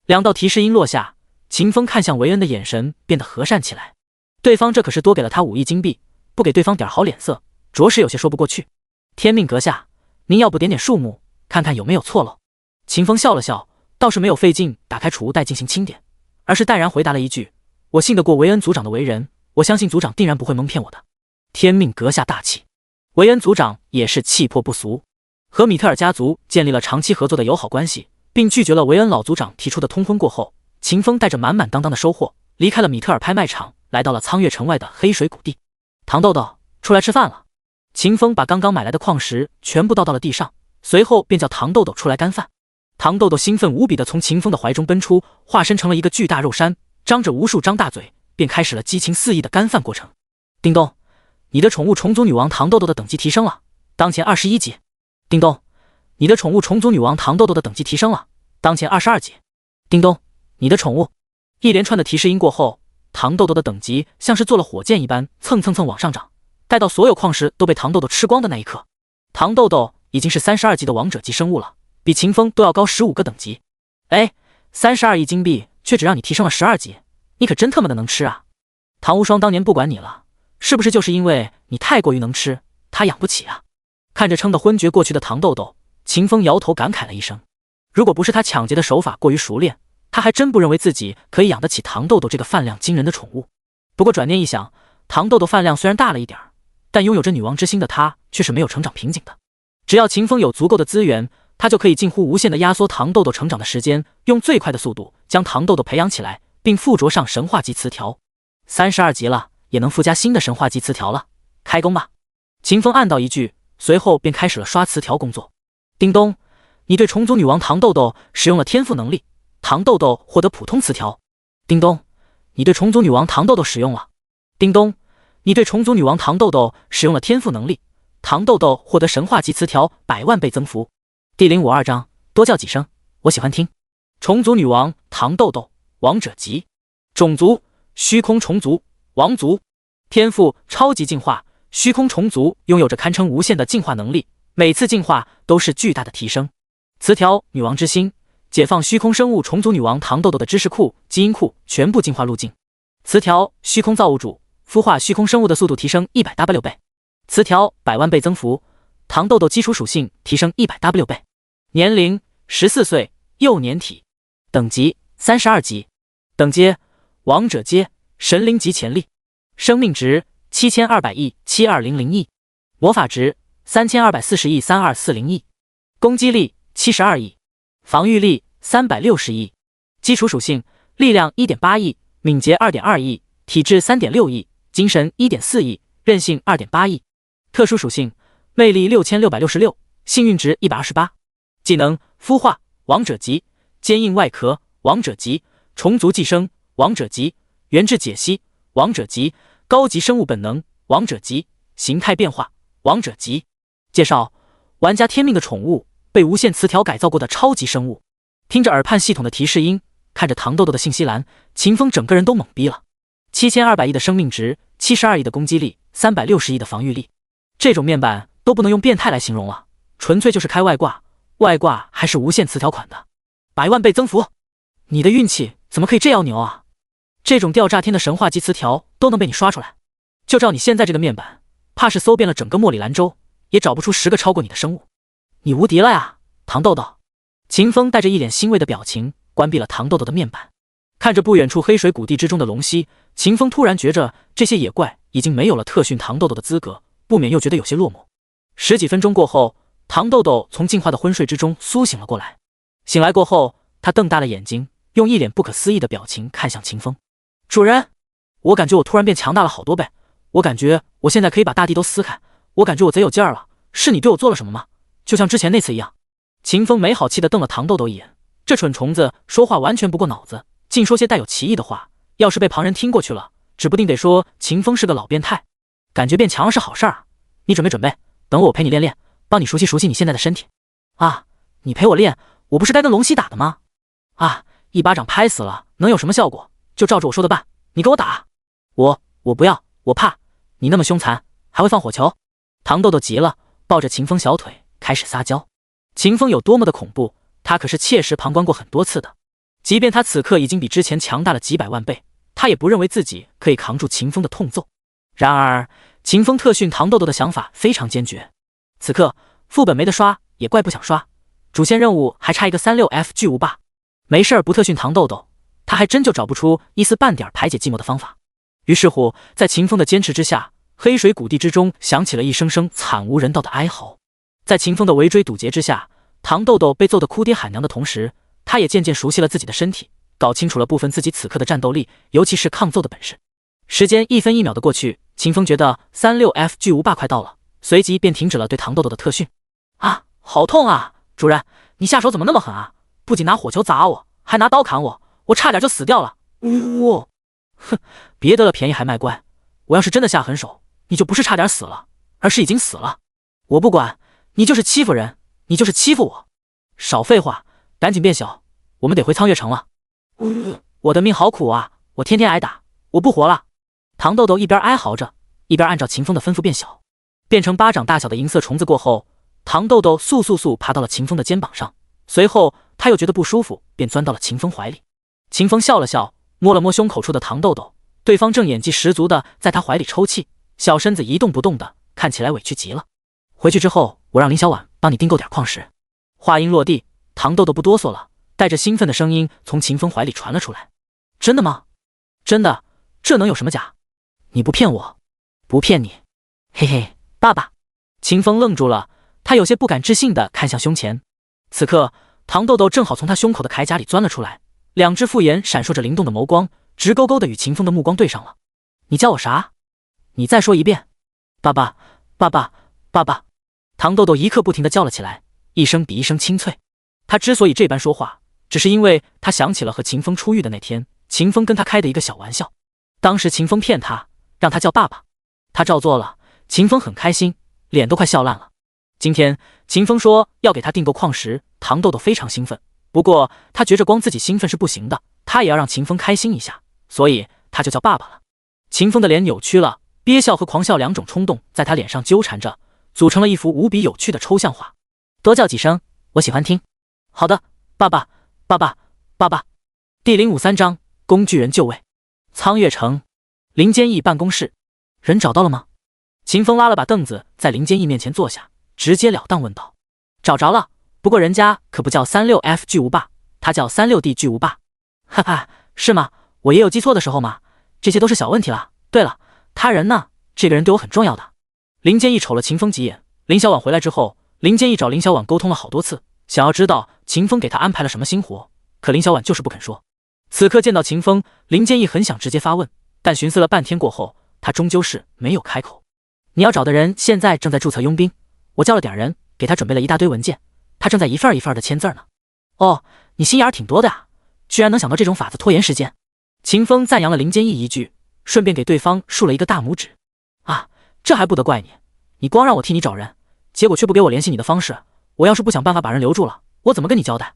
2道提示音落下，秦风看向维恩的眼神变得和善起来。对方这可是多给了他5亿金币，不给对方点好脸色，着实有些说不过去。天命阁下，您要不点点数目，看看有没有错漏。秦风笑了笑，倒是没有费劲打开储物袋进行清点，而是淡然回答了一句：“我信得过维恩族长的为人，我相信族长定然不会蒙骗我的。”天命阁下大气，维恩族长也是气魄不俗，和米特尔家族建立了长期合作的友好关系，并拒绝了维恩老族长提出的通婚过后，秦风带着满满当当的收获离开了米特尔拍卖场，来到了苍月城外的黑水谷地。糖豆豆，出来吃饭了。秦风把刚刚买来的矿石全部倒到了地上，随后便叫糖豆豆出来干饭。糖豆豆兴奋无比地从秦风的怀中奔出，化身成了一个巨大肉山，张着无数张大嘴，便开始了激情四溢的干饭过程。叮咚，你的宠物虫族女王糖豆豆的等级提升了，当前21级。叮咚，你的宠物虫族女王糖豆豆的等级提升了，当前22级。叮咚，你的宠物……一连串的提示音过后，糖豆豆的等级像是坐了火箭一般蹭蹭蹭往上涨，待到所有矿石都被糖豆豆吃光的那一刻，糖豆豆已经是32级的王者级生物了，比秦风都要高15个等级。哎，32亿金币却只让你提升了12级，你可真他妈的能吃啊！唐无双当年不管你了，是不是就是因为你太过于能吃，他养不起啊？看着撑得昏厥过去的糖豆豆，秦风摇头感慨了一声。如果不是他抢劫的手法过于熟练，他还真不认为自己可以养得起糖豆豆这个饭量惊人的宠物。不过转念一想，糖豆豆饭量虽然大了一点，但拥有着女王之心的他却是没有成长瓶颈的。只要秦风有足够的资源，他就可以近乎无限的压缩糖豆豆成长的时间，用最快的速度将糖豆豆培养起来，并附着上神话级词条。32级了，也能附加新的神话级词条了，开工吧！秦风暗道一句，随后便开始了刷词条工作。叮咚，你对虫族女王糖豆豆使用了天赋能力，糖豆豆获得普通词条。叮咚，你对虫族女王糖豆豆使用了。叮咚，你对虫族女王糖豆豆使用了天赋能力，糖豆豆获得神话级词条100万倍增幅。第052章，多叫几声，我喜欢听。虫族女王糖豆豆，王者级，种族虚空虫族，王族，天赋超级进化，虚空虫族拥有着堪称无限的进化能力，每次进化都是巨大的提升。词条女王之心，解放虚空生物虫族女王糖豆豆的知识库、基因库全部进化路径。词条虚空造物主，孵化虚空生物的速度提升100W 倍。词条100万倍增幅，糖豆豆基础属性提升100W 倍。年龄14岁，幼年体。等级32级。等阶王者阶，神灵级潜力。生命值7200亿72000亿。魔法值3240亿3240亿。攻击力72亿。防御力360亿。基础属性力量1.8亿，敏捷2.2亿，体质3.6亿，精神1.4亿，韧性2.8亿。特殊属性魅力6666，幸运值128。技能孵化王者级，坚硬外壳王者级，虫族寄生王者级，原质解析王者级，高级生物本能王者级，形态变化王者级。介绍：玩家天命的宠物，被无限词条改造过的超级生物。听着耳畔系统的提示音，看着糖豆豆的信息栏，秦风整个人都懵逼了。7200亿的生命值，72亿的攻击力，360亿的防御力，这种面板都不能用变态来形容了，纯粹就是开外挂，外挂还是无限词条款的。100万倍增幅，你的运气怎么可以这样牛啊？这种吊炸天的神话级词条都能被你刷出来，就照你现在这个面板，怕是搜遍了整个莫里兰州，也找不出10个超过你的生物。你无敌了呀，糖豆豆！秦风带着一脸欣慰的表情关闭了糖豆豆的面板，看着不远处黑水谷地之中的龙息，秦风突然觉着这些野怪已经没有了特训糖豆豆的资格，不免又觉得有些落寞。10几分钟过后，糖豆豆从进化的昏睡之中苏醒了过来。醒来过后，他瞪大了眼睛，用一脸不可思议的表情看向秦风：“主人，我感觉我突然变强大了好多倍，我感觉我现在可以把大地都撕开，我感觉我贼有劲儿了，是你对我做了什么吗？就像之前那次一样。”秦风没好气地瞪了糖豆豆一眼，这蠢虫子说话完全不过脑子，竟说些带有歧义的话，要是被旁人听过去了，指不定得说秦风是个老变态。感觉变强了是好事儿啊，你准备，等我陪你练练，帮你熟悉熟悉你现在的身体。啊，你陪我练，我不是该跟龙息打的吗？啊，一巴掌拍死了，能有什么效果？就照着我说的办，你给我打。我不要，我怕。你那么凶残，还会放火球。糖豆豆急了，抱着秦风小腿开始撒娇。秦风有多么的恐怖，他可是切实旁观过很多次的。即便他此刻已经比之前强大了几百万倍，他也不认为自己可以扛住秦风的痛揍。然而秦风特训糖豆豆的想法非常坚决，此刻副本没得刷，也怪不想刷，主线任务还差一个36F 巨无霸。没事儿不特训糖豆豆，他还真就找不出一丝半点排解寂寞的方法。于是乎，在秦风的坚持之下，黑水谷地之中响起了一声声惨无人道的哀嚎。在秦风的围追堵截之下，糖豆豆被揍得哭爹喊娘的同时，他也渐渐熟悉了自己的身体，搞清楚了部分自己此刻的战斗力，尤其是抗揍的本事。时间一分一秒的过去，秦风觉得36F 巨无霸快到了，随即便停止了对糖豆豆的特训。啊，好痛啊！主人，你下手怎么那么狠啊？不仅拿火球砸我，还拿刀砍我，我差点就死掉了。呜！哼，别得了便宜还卖乖。我要是真的下狠手，你就不是差点死了，而是已经死了。我不管，你就是欺负人，你就是欺负我。少废话，赶紧变小，我们得回苍月城了。我的命好苦啊，我天天挨打，我不活了。糖豆豆一边哀嚎着，一边按照秦风的吩咐变小，变成巴掌大小的银色虫子过后，糖豆豆速爬到了秦风的肩膀上，随后他又觉得不舒服，便钻到了秦风怀里。秦风笑了笑，摸了摸胸口处的糖豆豆，对方正演技十足的在他怀里抽泣，小身子一动不动的，看起来委屈极了。回去之后，我让林小婉帮你订购点矿石。话音落地，糖豆豆不哆嗦了，带着兴奋的声音从秦风怀里传了出来。真的吗？真的，这能有什么假？你不骗我？不骗你。嘿嘿，爸爸。秦风愣住了，他有些不敢置信地看向胸前。此刻，糖豆豆正好从他胸口的铠甲里钻了出来，两只复眼闪烁着灵动的眸光，直勾勾地与秦风的目光对上了。你叫我啥？你再说一遍。爸爸，爸爸，爸爸。糖豆豆一刻不停地叫了起来，一声比一声清脆。他之所以这般说话，只是因为他想起了和秦风出狱的那天，秦风跟他开的一个小玩笑。当时秦风骗他，让他叫爸爸，他照做了，秦风很开心，脸都快笑烂了。今天秦风说要给他订购矿石，糖豆豆非常兴奋，不过他觉着光自己兴奋是不行的，他也要让秦风开心一下，所以他就叫爸爸了。秦风的脸扭曲了，憋笑和狂笑两种冲动在他脸上纠缠着，组成了一幅无比有趣的抽象画。多叫几声，我喜欢听。好的，爸爸，爸爸，爸爸。第053章工具人就位。苍月城林坚义办公室，人找到了吗？秦风拉了把凳子在林坚义面前坐下，直截了当问道。找着了，不过人家可不叫36F 巨无霸，他叫36D 巨无霸。哈哈，是吗？我也有记错的时候吗？这些都是小问题了。对了，他人呢？这个人对我很重要的。林坚义瞅了秦风几眼。林小婉回来之后，林坚义找林小婉沟通了好多次，想要知道秦风给他安排了什么新活，可林小婉就是不肯说。此刻见到秦风，林坚义很想直接发问，但寻思了半天过后，他终究是没有开口。你要找的人现在正在注册佣兵，我叫了点人，给他准备了一大堆文件，他正在一份一份的签字呢。哦，你心眼挺多的啊，居然能想到这种法子拖延时间。秦风赞扬了林坚义一句，顺便给对方竖了一个大拇指。啊，这还不得怪你，你光让我替你找人，结果却不给我联系你的方式，我要是不想办法把人留住了，我怎么跟你交代？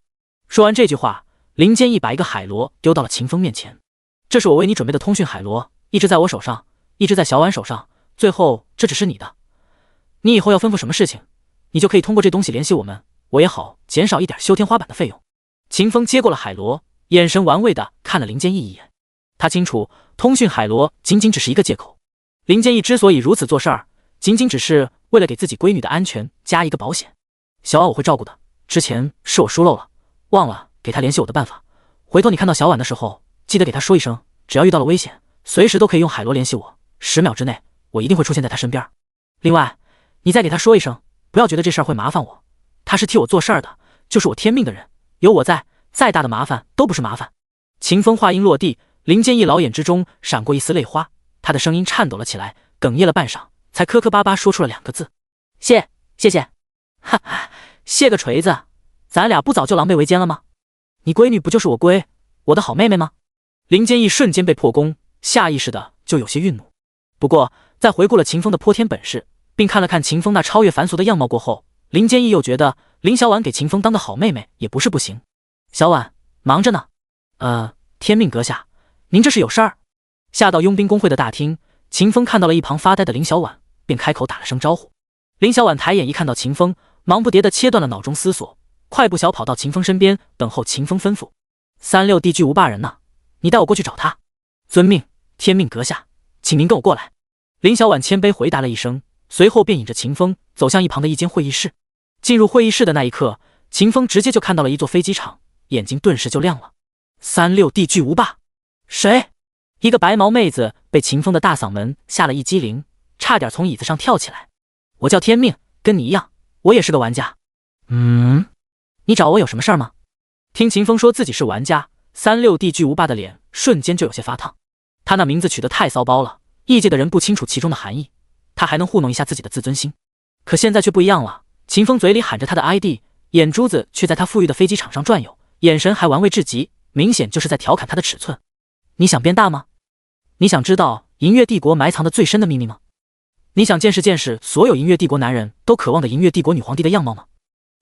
说完这句话，林坚义把一个海螺丢到了秦风面前。这是我为你准备的通讯海螺，一直在我手上，一直在小婉手上，最后这只是你的。你以后要吩咐什么事情，你就可以通过这东西联系我们，我也好减少一点修天花板的费用。秦风接过了海螺，眼神玩味的看了林坚义一眼。他清楚通讯海螺仅仅只是一个借口，林坚义之所以如此做事儿，仅仅只是为了给自己闺女的安全加一个保险。小婉我会照顾的，之前是我疏漏了，忘了给她联系我的办法，回头你看到小婉的时候，记得给她说一声，只要遇到了危险，随时都可以用海螺联系我，10秒之内我一定会出现在她身边。另外你再给她说一声，不要觉得这事儿会麻烦我，她是替我做事儿的，就是我天命的人，有我在，再大的麻烦都不是麻烦。秦风话音落地，林坚义老眼之中闪过一丝泪花，他的声音颤抖了起来，哽咽了半晌，才磕磕巴巴说出了2个字：谢谢。哈哈，谢个锤子，咱俩不早就狼狈为奸了吗？你闺女不就是我闺，我的好妹妹吗？林坚义瞬间被破功，下意识的就有些愠怒。不过在回顾了秦风的泼天本事，并看了看秦风那超越凡俗的样貌过后，林坚义又觉得林小婉给秦风当个好妹妹也不是不行。小婉忙着呢。天命阁下，您这是有事儿？下到佣兵工会的大厅，秦风看到了一旁发呆的林小婉，便开口打了声招呼。林小婉抬眼一看到秦风，忙不迭地切断了脑中思索，快步小跑到秦风身边，等候秦风吩咐。36D 巨无霸人呢？你带我过去找他。遵命，天命阁下，请您跟我过来。林小婉谦卑回答了一声，随后便引着秦风走向一旁的一间会议室。进入会议室的那一刻，秦风直接就看到了一座飞机场，眼睛顿时就亮了。36D 巨无霸！谁？一个白毛妹子被秦风的大嗓门吓了一激灵，差点从椅子上跳起来。我叫天命，跟你一样，我也是个玩家。你找我有什么事儿吗？听秦风说自己是玩家，36D 巨无霸的脸瞬间就有些发烫。他那名字取得太骚包了，异界的人不清楚其中的含义，他还能糊弄一下自己的自尊心。可现在却不一样了，秦风嘴里喊着他的 ID， 眼珠子却在他富裕的飞机场上转悠，眼神还玩味至极，明显就是在调侃他的尺寸。你想变大吗？你想知道银月帝国埋藏的最深的秘密吗？你想见识见识所有银月帝国男人都渴望的银月帝国女皇帝的样貌吗？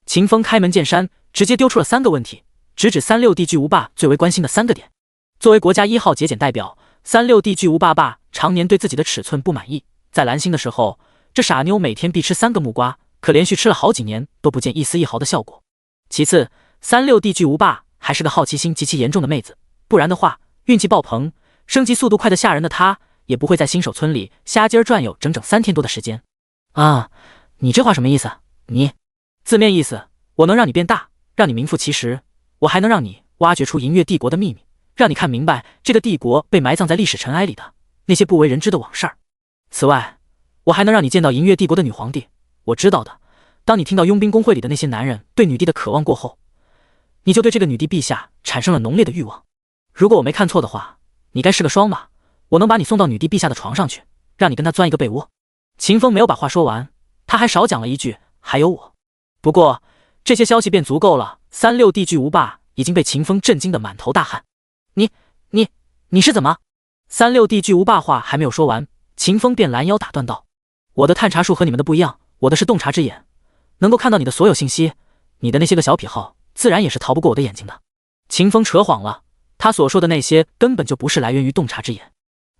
秦风开门见山，直接丢出了3个问题，直指36D 巨无霸最为关心的3个点。作为国家1号节俭代表，36D 巨无霸爸常年对自己的尺寸不满意。在蓝星的时候，这傻妞每天必吃3个木瓜，可连续吃了好几年都不见一丝一毫的效果。其次，36D 巨无霸还是个好奇心极其严重的妹子，不然的话，运气爆棚、升级速度快得吓人的她，也不会在新手村里瞎鸡儿转悠整整3天多的时间。啊，你这话什么意思？字面意思，我能让你变大，让你名副其实，我还能让你挖掘出银月帝国的秘密，让你看明白这个帝国被埋葬在历史尘埃里的那些不为人知的往事。此外，我还能让你见到银月帝国的女皇帝。我知道的，当你听到佣兵公会里的那些男人对女帝的渴望过后，你就对这个女帝陛下产生了浓烈的欲望。如果我没看错的话，你该是个双吧？我能把你送到女帝陛下的床上去，让你跟她钻一个被窝。秦风没有把话说完，他还少讲了一句，还有我。不过这些消息便足够了，36D 巨无霸已经被秦风震惊得满头大汗。你是怎么？36D 巨无霸话还没有说完，秦风便拦腰打断道：我的探查术和你们的不一样，我的是洞察之眼，能够看到你的所有信息，你的那些个小癖好自然也是逃不过我的眼睛的。秦风扯谎了，他所说的那些根本就不是来源于洞察之眼，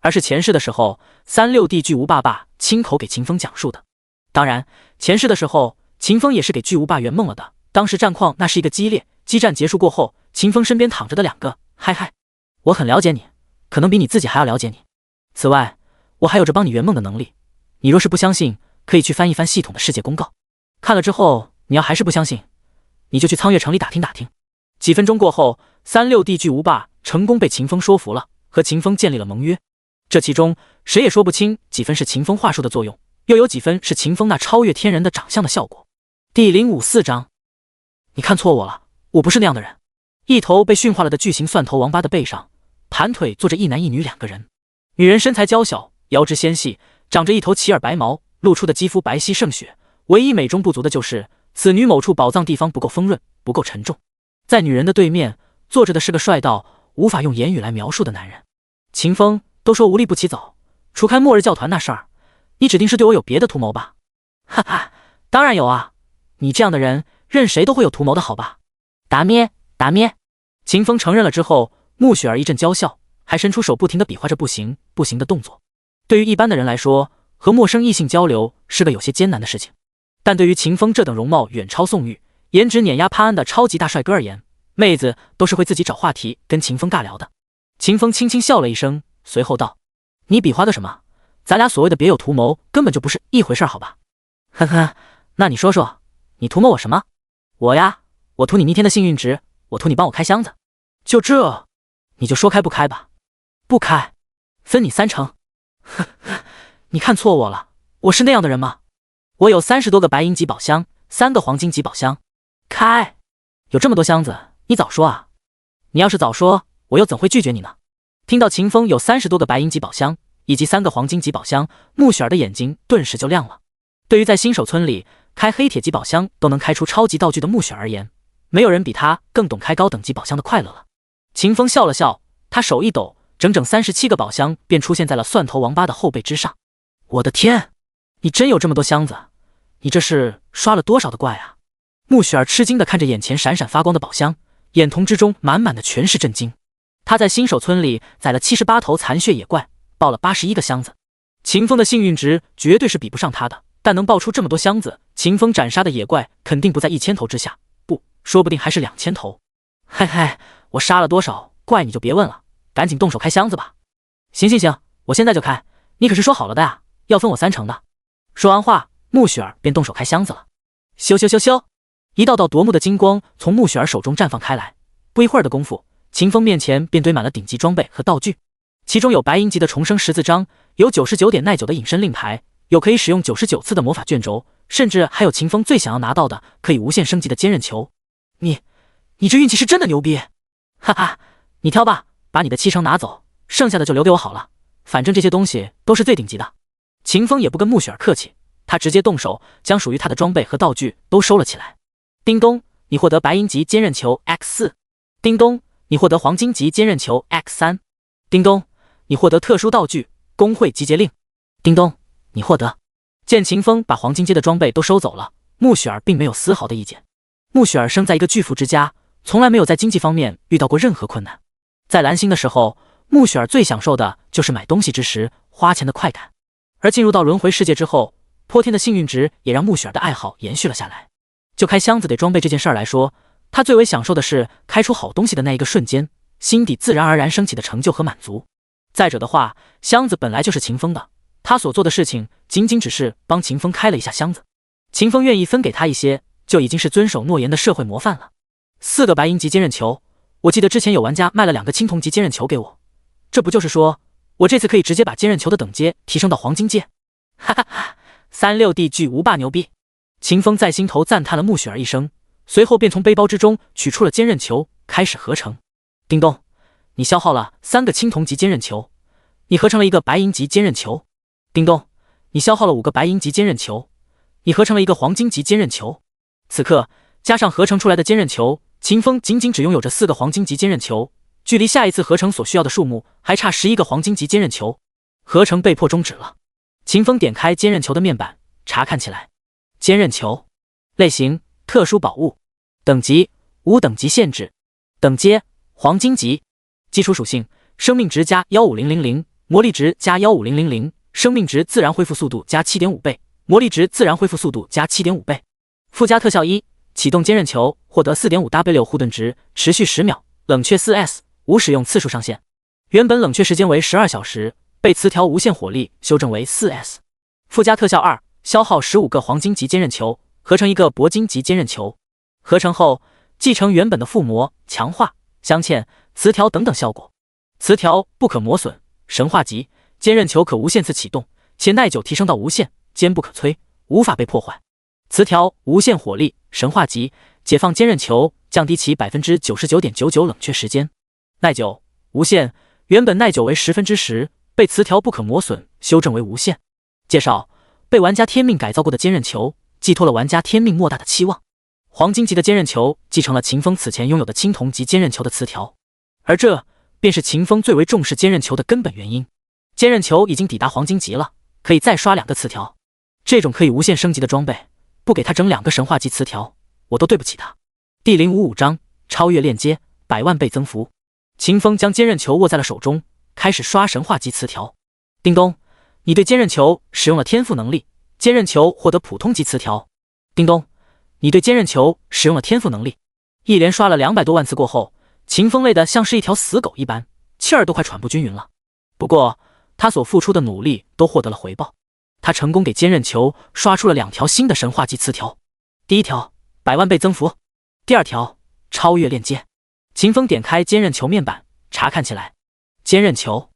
而是前世的时候36D 巨无霸爸亲口给秦风讲述的。当然，前世的时候秦风也是给巨无霸圆梦了的。当时战况那是一个激烈，激战结束过后，秦风身边躺着的2个，嗨，我很了解你，可能比你自己还要了解你。此外，我还有着帮你圆梦的能力，你若是不相信，可以去翻一翻系统的世界公告，看了之后，你要还是不相信，你就去苍月城里打听打听。几分钟过后，36D 巨无霸成功被秦风说服了，和秦风建立了盟约。这其中谁也说不清几分是秦风话术的作用，又有几分是秦风那超越天人的长相的效果。第054章，你看错我了，我不是那样的人。一头被驯化了的巨型蒜头王八的背上，盘腿坐着一男一女2个人。女人身材娇小，腰肢纤细，长着一头齐耳白毛，露出的肌肤白皙胜雪。唯一美中不足的就是此女某处宝藏地方不够丰润，不够沉重。在女人的对面坐着的是个帅到无法用言语来描述的男人。秦风都说无利不起早，除开末日教团那事儿，你指定是对我有别的图谋吧？哈哈，当然有啊，你这样的人任谁都会有图谋的好吧？达咩。秦风承认了之后，穆雪儿一阵娇笑，还伸出手不停地比划着不行的动作。对于一般的人来说，和陌生异性交流是个有些艰难的事情，但对于秦风这等容貌远超宋玉、颜值碾压潘安的超级大帅哥而言，妹子都是会自己找话题跟秦风尬聊的。秦风轻轻笑了一声，随后道：你比划个什么？咱俩所谓的别有图谋根本就不是一回事好吧？呵呵，那你说说，你图谋我什么？我呀，我图你逆天的幸运值，我图你帮我开箱子。就这，你就说开不开吧。不开，分你3成。呵呵，你看错我了，我是那样的人吗？我有30多个白银级宝箱，3个黄金级宝箱。开，有这么多箱子，你早说啊！你要是早说，我又怎会拒绝你呢？听到秦风有30多个白银级宝箱以及3个黄金级宝箱，穆雪儿的眼睛顿时就亮了。对于在新手村里开黑铁级宝箱都能开出超级道具的穆雪而言，没有人比他更懂开高等级宝箱的快乐了。秦风笑了笑，他手一抖，整整37个宝箱便出现在了蒜头王八的后背之上。我的天，你真有这么多箱子？你这是刷了多少的怪啊？穆雪儿吃惊地看着眼前闪闪发光的宝箱，眼瞳之中满满的全是震惊。他在新手村里宰了78头残血野怪，爆了81个箱子。秦风的幸运值绝对是比不上他的，但能爆出这么多箱子，秦风斩杀的野怪肯定不在1000头之下，不，说不定还是2000头。嘿嘿，我杀了多少怪你就别问了，赶紧动手开箱子吧。行，我现在就开，你可是说好了的呀，要分我3成的。说完话，穆雪儿便动手开箱子了。咻，一道道夺目的金光从穆雪儿手中绽放开来，不一会儿的功夫，秦风面前便堆满了顶级装备和道具，其中有白银级的重生十字章，有99点耐久的隐身令牌，有可以使用99次的魔法卷轴，甚至还有秦风最想要拿到的可以无限升级的坚韧球。你这运气是真的牛逼！哈哈，你挑吧，把你的7成拿走，剩下的就留给我好了，反正这些东西都是最顶级的。秦风也不跟穆雪儿客气，他直接动手将属于他的装备和道具都收了起来。叮咚，你获得白银级坚韧球 X4。叮咚，你获得黄金级坚韧球 X3。叮咚，你获得特殊道具工会集结令。叮咚，你获得。见秦风把黄金阶的装备都收走了，穆雪儿并没有丝毫的意见。穆雪儿生在一个巨富之家，从来没有在经济方面遇到过任何困难。在蓝星的时候，穆雪儿最享受的就是买东西之时花钱的快感，而进入到轮回世界之后，泼天的幸运值也让穆雪儿的爱好延续了下来。就开箱子得装备这件事儿来说，她最为享受的是开出好东西的那一个瞬间，心底自然而然升起的成就和满足。再者的话，箱子本来就是秦风的，他所做的事情仅仅只是帮秦风开了一下箱子，秦风愿意分给他一些，就已经是遵守诺言的社会模范了。4个白银级坚韧球，我记得之前有玩家卖了2个青铜级坚韧球给我，这不就是说我这次可以直接把坚韧球的等阶提升到黄金阶？哈哈哈，36D 巨无霸牛逼！秦风在心头赞叹了穆雪儿一声，随后便从背包之中取出了坚韧球，开始合成。叮咚，你消耗了3个青铜级坚韧球，你合成了一个白银级坚韧球。叮咚，你消耗了5个白银级坚韧球，你合成了一个黄金级坚韧球。此刻加上合成出来的坚韧球，秦风仅仅只拥有着4个黄金级坚韧球，距离下一次合成所需要的数目还差11个黄金级坚韧球，合成被迫终止了。秦风点开坚韧球的面板，查看起来。坚韧球类型特殊宝物，等级无等级限制，等阶黄金级，基础属性生命值加15000，魔力值加15000，生命值自然恢复速度加 7.5 倍，魔力值自然恢复速度加 7.5 倍。附加特效1，启动坚韧球获得 4.5W 护盾值，持续10秒，冷却 4S， 无使用次数上限。原本冷却时间为12小时，被词条无限火力修正为 4S。 附加特效2，消耗15个黄金级坚韧球，合成一个铂金级坚韧球。合成后继承原本的附魔、强化、镶嵌、词条等等效果。词条不可磨损，神话级，坚韧球可无限次启动，且耐久提升到无限，坚不可摧，无法被破坏。词条无限火力，神话级，解放坚韧球，降低其 99.99% 冷却时间。耐久无限，原本耐久为10%，被词条不可磨损修正为无限。介绍：被玩家天命改造过的坚韧球，寄托了玩家天命莫大的期望。黄金级的坚韧球继承了秦风此前拥有的青铜级坚韧球的词条，而这便是秦风最为重视坚韧球的根本原因。坚韧球已经抵达黄金级了，可以再刷2个词条。这种可以无限升级的装备，不给他整2个神话级词条，我都对不起他。第055章超越链接100万倍增幅。秦风将坚韧球握在了手中，开始刷神话级词条。叮咚，你对坚韧球使用了天赋能力，坚韧球获得普通级词条。叮咚，你对坚韧球使用了天赋能力。一连刷了200多万次过后，秦风累得像是一条死狗一般，气儿都快喘不均匀了。不过他所付出的努力都获得了回报，他成功给坚韧球刷出了2条新的神话级词条。第1条100万倍增幅，第2条超越链接。秦风点开坚韧球面板，查看起来。坚韧球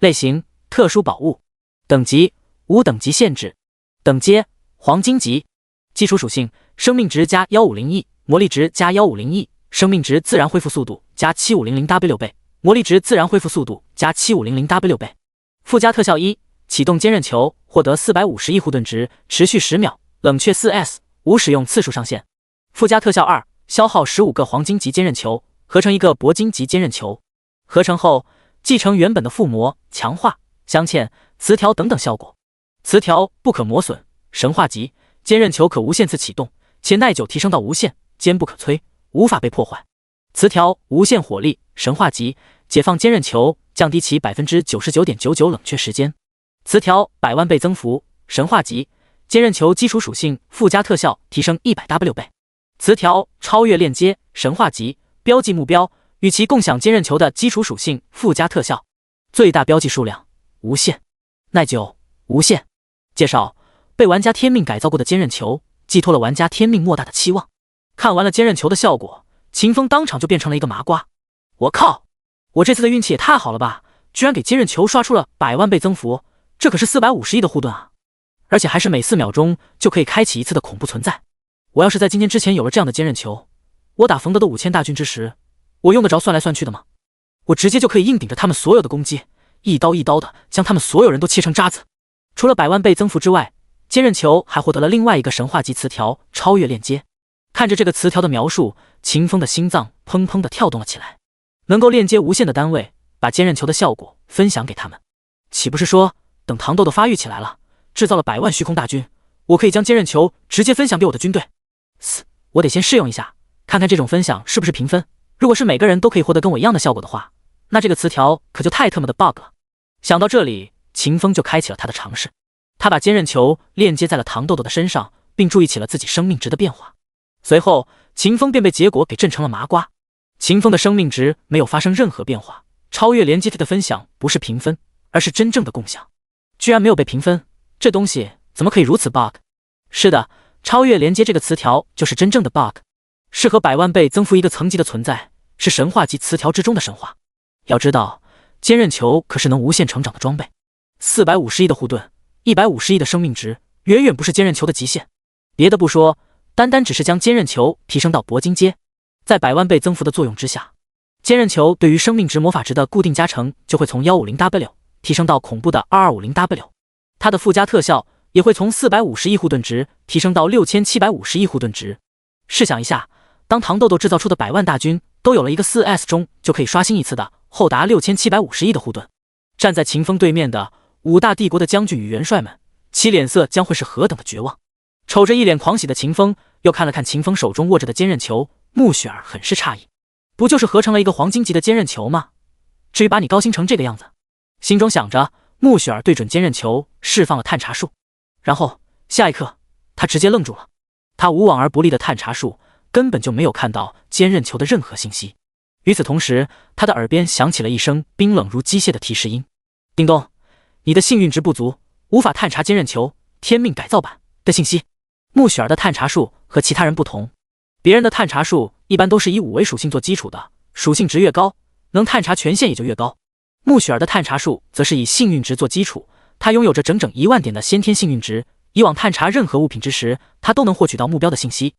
类型特殊宝物，等级无等级限制，等阶黄金级，基础属性生命值加150亿，魔力值加150亿，生命值自然恢复速度加 7500W 倍，魔力值自然恢复速度加 7500W 倍。附加特效1，启动坚韧球获得450亿护盾值，持续10秒，冷却 4S， 无使用次数上限。附加特效2，消耗15个黄金级坚韧球，合成一个铂金级坚韧球。合成后继承原本的附魔、强化、镶嵌、词条等等效果。词条不可磨损，神话级，坚韧球可无限次启动，且耐久提升到无限，坚不可摧，无法被破坏。词条无限火力，神话级，解放坚韧球，降低其 99.99% 冷却时间。词条100万倍增幅，神话级，坚韧球基础属性附加特效提升 100W 倍。词条超越链接，神话级，标记目标，与其共享坚韧球的基础属性附加特效，最大标记数量无限，耐久无限。介绍：被玩家天命改造过的坚韧球，寄托了玩家天命莫大的期望。看完了坚韧球的效果，秦风当场就变成了一个麻瓜。我靠！我这次的运气也太好了吧，居然给坚韧球刷出了100万倍增幅，这可是450亿的护盾啊！而且还是每4秒钟就可以开启一次的恐怖存在。我要是在今天之前有了这样的坚韧球，我打冯德的5000大军之时，我用得着算来算去的吗？我直接就可以硬顶着他们所有的攻击，一刀一刀的将他们所有人都切成渣子。除了100万倍增幅之外，坚韧球还获得了另外一个神话级词条——超越链接。看着这个词条的描述，秦风的心脏砰砰的跳动了起来。能够链接无限的单位，把坚韧球的效果分享给他们，岂不是说等糖豆豆发育起来了，制造了100万虚空大军，我可以将坚韧球直接分享给我的军队？我得先试用一下，看看这种分享是不是平分。如果是每个人都可以获得跟我一样的效果的话，那这个词条可就太特么的 bug 了。想到这里，秦风就开启了他的尝试。他把坚韧球链接在了糖豆豆的身上，并注意起了自己生命值的变化。随后，秦风便被结果给震成了麻瓜。秦风的生命值没有发生任何变化，超越连接的分享不是平分，而是真正的共享，居然没有被平分，这东西怎么可以如此 bug？ 是的，超越连接这个词条就是真正的 bug， 是和100万倍增幅一个层级的存在，是神话级词条之中的神话。要知道，坚韧球可是能无限成长的装备，450亿的护盾，150亿的生命值，远远不是坚韧球的极限。别的不说，单单只是将坚韧球提升到铂金阶，在100万倍增幅的作用之下，坚韧球对于生命值魔法值的固定加成就会从 150W 提升到恐怖的 2250W， 它的附加特效也会从450亿护盾值提升到6750亿护盾值。试想一下，当糖豆豆制造出的100万大军都有了一个 4S 中就可以刷新一次的厚达6750亿的护盾，站在秦风对面的5大帝国的将军与元帅们，其脸色将会是何等的绝望。瞅着一脸狂喜的秦风，又看了看秦风手中握着的坚韧球，穆雪儿很是诧异，不就是合成了一个黄金级的坚韧球吗？至于把你高兴成这个样子？心中想着，穆雪儿对准坚韧球释放了探查术，然后下一刻他直接愣住了。他无往而不利的探查术根本就没有看到坚韧球的任何信息。与此同时，他的耳边响起了一声冰冷如机械的提示音：叮咚，你的幸运值不足，无法探查坚韧球天命改造版的信息。穆雪儿的探查术和其他人不同，别人的探查术一般都是以5维属性做基础的，属性值越高，能探查权限也就越高。穆雪儿的探查术则是以幸运值做基础，她拥有着整整1万点的先天幸运值，以往探查任何物品之时，她都能获取到目标的信息。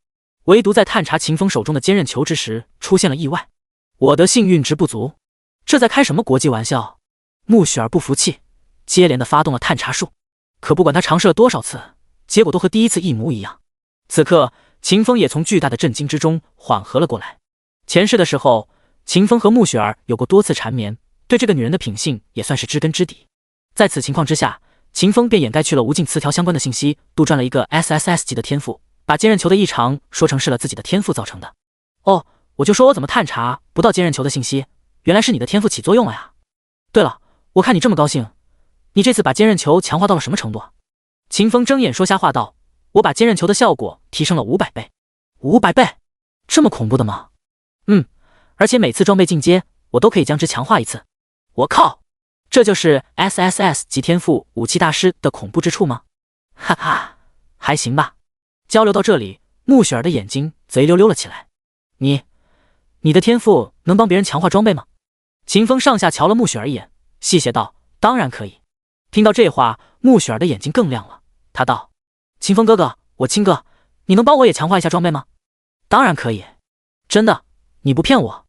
唯独在探查秦风手中的坚韧球之时，出现了意外。我的幸运值不足，这在开什么国际玩笑？穆雪儿不服气，接连的发动了探查术，可不管他尝试了多少次，结果都和第一次一模一样。此刻，秦风也从巨大的震惊之中缓和了过来。前世的时候，秦风和穆雪儿有过多次缠绵，对这个女人的品性也算是知根知底。在此情况之下，秦风便掩盖去了无尽词条相关的信息，杜撰了一个 SSS 级的天赋，把坚韧球的异常说成是了自己的天赋造成的。哦，我就说我怎么探查不到坚韧球的信息，原来是你的天赋起作用了呀。对了，我看你这么高兴，你这次把坚韧球强化到了什么程度啊？秦风睁眼说瞎话道：我把坚韧球的效果提升了500倍。500倍？这么恐怖的吗？而且每次装备进阶，我都可以将之强化一次。我靠，这就是 SSS 级天赋武器大师的恐怖之处吗？哈哈，还行吧。交流到这里，穆雪儿的眼睛贼溜溜了起来。你的天赋能帮别人强化装备吗？秦风上下瞧了穆雪儿一眼，戏谑道：当然可以。听到这话，穆雪儿的眼睛更亮了，他道：秦风哥哥，我亲哥，你能帮我也强化一下装备吗？当然可以。真的？你不骗我？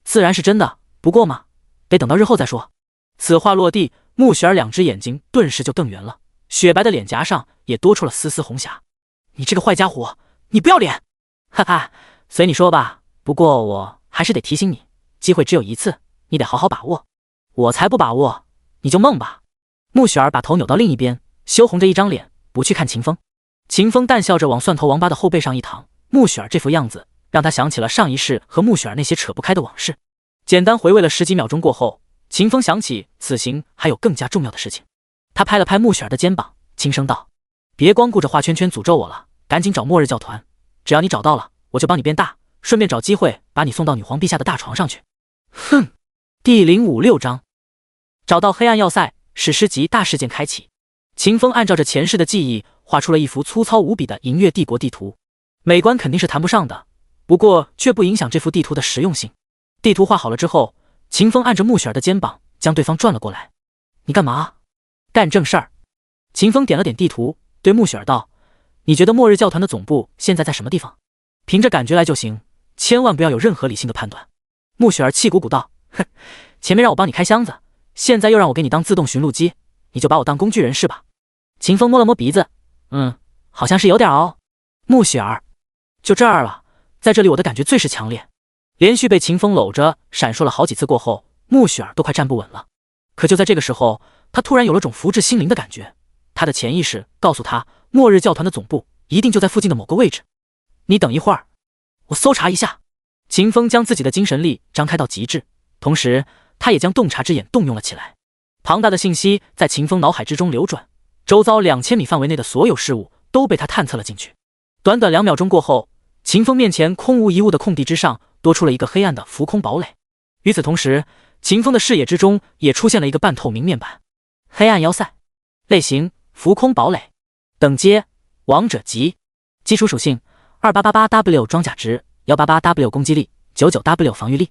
自然是真的，不过嘛，得等到日后再说。此话落地，穆雪儿2只眼睛顿时就瞪圆了，雪白的脸颊上也多出了丝丝红霞。你这个坏家伙，你不要脸！哈哈，随你说吧，不过我还是得提醒你，机会只有一次，你得好好把握。我才不把握，你就梦吧。穆雪儿把头扭到另一边，羞红着一张脸，不去看秦风。秦风淡笑着往蒜头王八的后背上一躺，穆雪儿这副样子让他想起了上一世和穆雪儿那些扯不开的往事。简单回味了10几秒钟过后，秦风想起此行还有更加重要的事情。他拍了拍穆雪儿的肩膀，轻声道：别光顾着画圈圈诅咒我了，赶紧找末日教团，只要你找到了，我就帮你变大，顺便找机会把你送到女皇陛下的大床上去。哼。第056章，找到黑暗要塞，史诗级大事件开启。秦风按照着前世的记忆，画出了一幅粗糙无比的银月帝国地图，美观肯定是谈不上的，不过却不影响这幅地图的实用性。地图画好了之后，秦风按着穆雪儿的肩膀，将对方转了过来。你干嘛？干正事儿。秦风点了点地图，对穆雪儿道：你觉得末日教团的总部现在在什么地方？凭着感觉来就行，千万不要有任何理性的判断。穆雪儿气鼓鼓道：哼，前面让我帮你开箱子，现在又让我给你当自动寻路机，你就把我当工具人是吧？秦风摸了摸鼻子，好像是有点哦。穆雪儿，就这儿了，在这里我的感觉最是强烈。连续被秦风搂着闪烁了好几次过后，穆雪儿都快站不稳了。可就在这个时候，她突然有了种福至心灵的感觉，她的潜意识告诉她，末日教团的总部一定就在附近的某个位置。你等一会儿，我搜查一下。秦风将自己的精神力张开到极致，同时他也将洞察之眼动用了起来。庞大的信息在秦风脑海之中流转，周遭2000米范围内的所有事物都被他探测了进去。短短2秒钟过后，秦风面前空无一物的空地之上多出了一个黑暗的浮空堡垒。与此同时，秦风的视野之中也出现了一个半透明面板。黑暗要塞，类型浮空堡垒，等阶王者级，基础属性 2888W 装甲值， 188W 攻击力， 99W 防御力。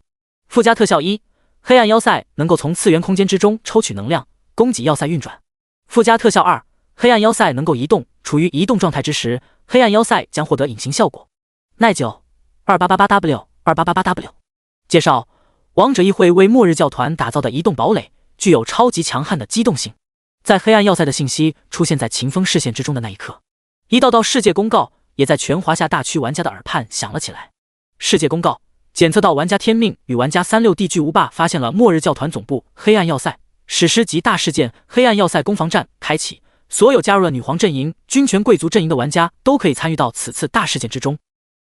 附加特效1，黑暗要塞能够从次元空间之中抽取能量，供给要塞运转。附加特效2，黑暗要塞能够移动，处于移动状态之时，黑暗要塞将获得隐形效果。耐久 2888W 2888W。 介绍：王者议会为末日教团打造的移动堡垒，具有超级强悍的机动性。在黑暗要塞的信息出现在秦风视线之中的那一刻，一道道世界公告也在全华夏大区玩家的耳畔响了起来。世界公告：检测到玩家天命与玩家36D 巨无霸发现了末日教团总部黑暗要塞，史诗级大事件黑暗要塞攻防战开启，所有加入了女皇阵营、军权贵族阵营的玩家都可以参与到此次大事件之中。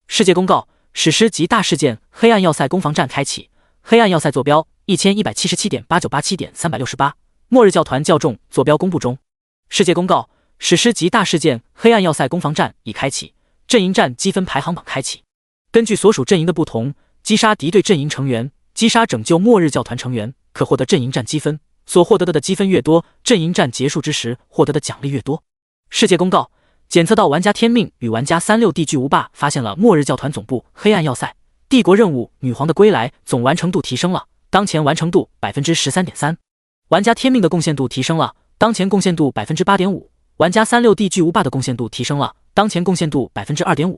世界公告：史诗级大事件黑暗要塞攻防战开启，黑暗要塞坐标 1177.8987.368， 末日教团教众坐标公布中。世界公告：史诗级大事件黑暗要塞攻防战已开启，阵营战积分排行榜开启。根据所属阵营的不同，击杀敌对阵营成员，击杀拯救末日教团成员，可获得阵营战积分，所获得的积分越多，阵营战结束之时获得的奖励越多。世界公告：检测到玩家天命与玩家36D 巨无霸发现了末日教团总部黑暗要塞，帝国任务女皇的归来总完成度提升了，当前完成度 13.3%， 玩家天命的贡献度提升了，当前贡献度 8.5%， 玩家36D 巨无霸的贡献度提升了，当前贡献度 2.5%。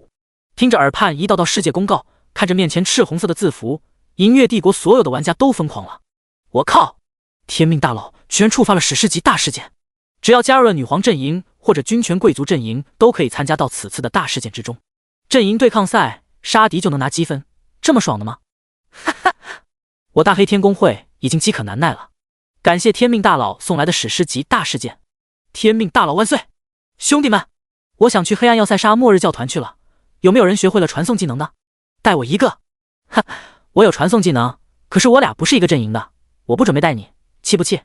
听着耳畔一道道世界公告，看着面前赤红色的字符，银月帝国所有的玩家都疯狂了。我靠，天命大佬居然触发了史诗级大事件，只要加入了女皇阵营或者军权贵族阵营都可以参加到此次的大事件之中。阵营对抗赛杀敌就能拿积分，这么爽的吗？哈哈，我大黑天工会已经饥渴难耐了，感谢天命大佬送来的史诗级大事件，天命大佬万岁！兄弟们，我想去黑暗要塞杀末日教团去了，有没有人学会了传送技能的？带我一个。哈，我有传送技能，可是我俩不是一个阵营的，我不准备带你，气不气？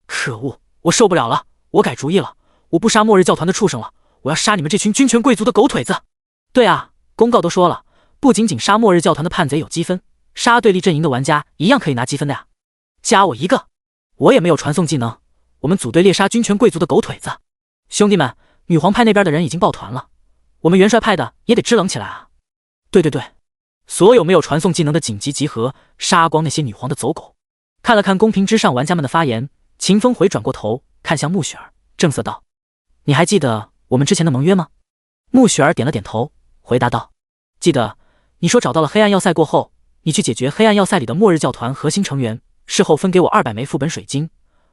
可恶，我受不了了，我改主意了，我不杀末日教团的畜生了，我要杀你们这群军权贵族的狗腿子。对啊，公告都说了，不仅仅杀末日教团的叛贼有积分，杀对立阵营的玩家一样可以拿积分的呀。加我一个。我也没有传送技能，我们组队猎杀军权贵族的狗腿子。兄弟们，女皇派那边的人已经抱团了，我们元帅派的也得支棱起来啊。对，所有没有传送技能的紧急集合，杀光那些女皇的走狗。看了看公屏之上玩家们的发言，秦风回转过头看向穆雪儿，正色道：你还记得我们之前的盟约吗？穆雪儿点了点头，回答道：记得，你说找到了黑暗要塞过后，你去解决黑暗要塞里的末日教团核心成员，事后分给我200枚副本水晶，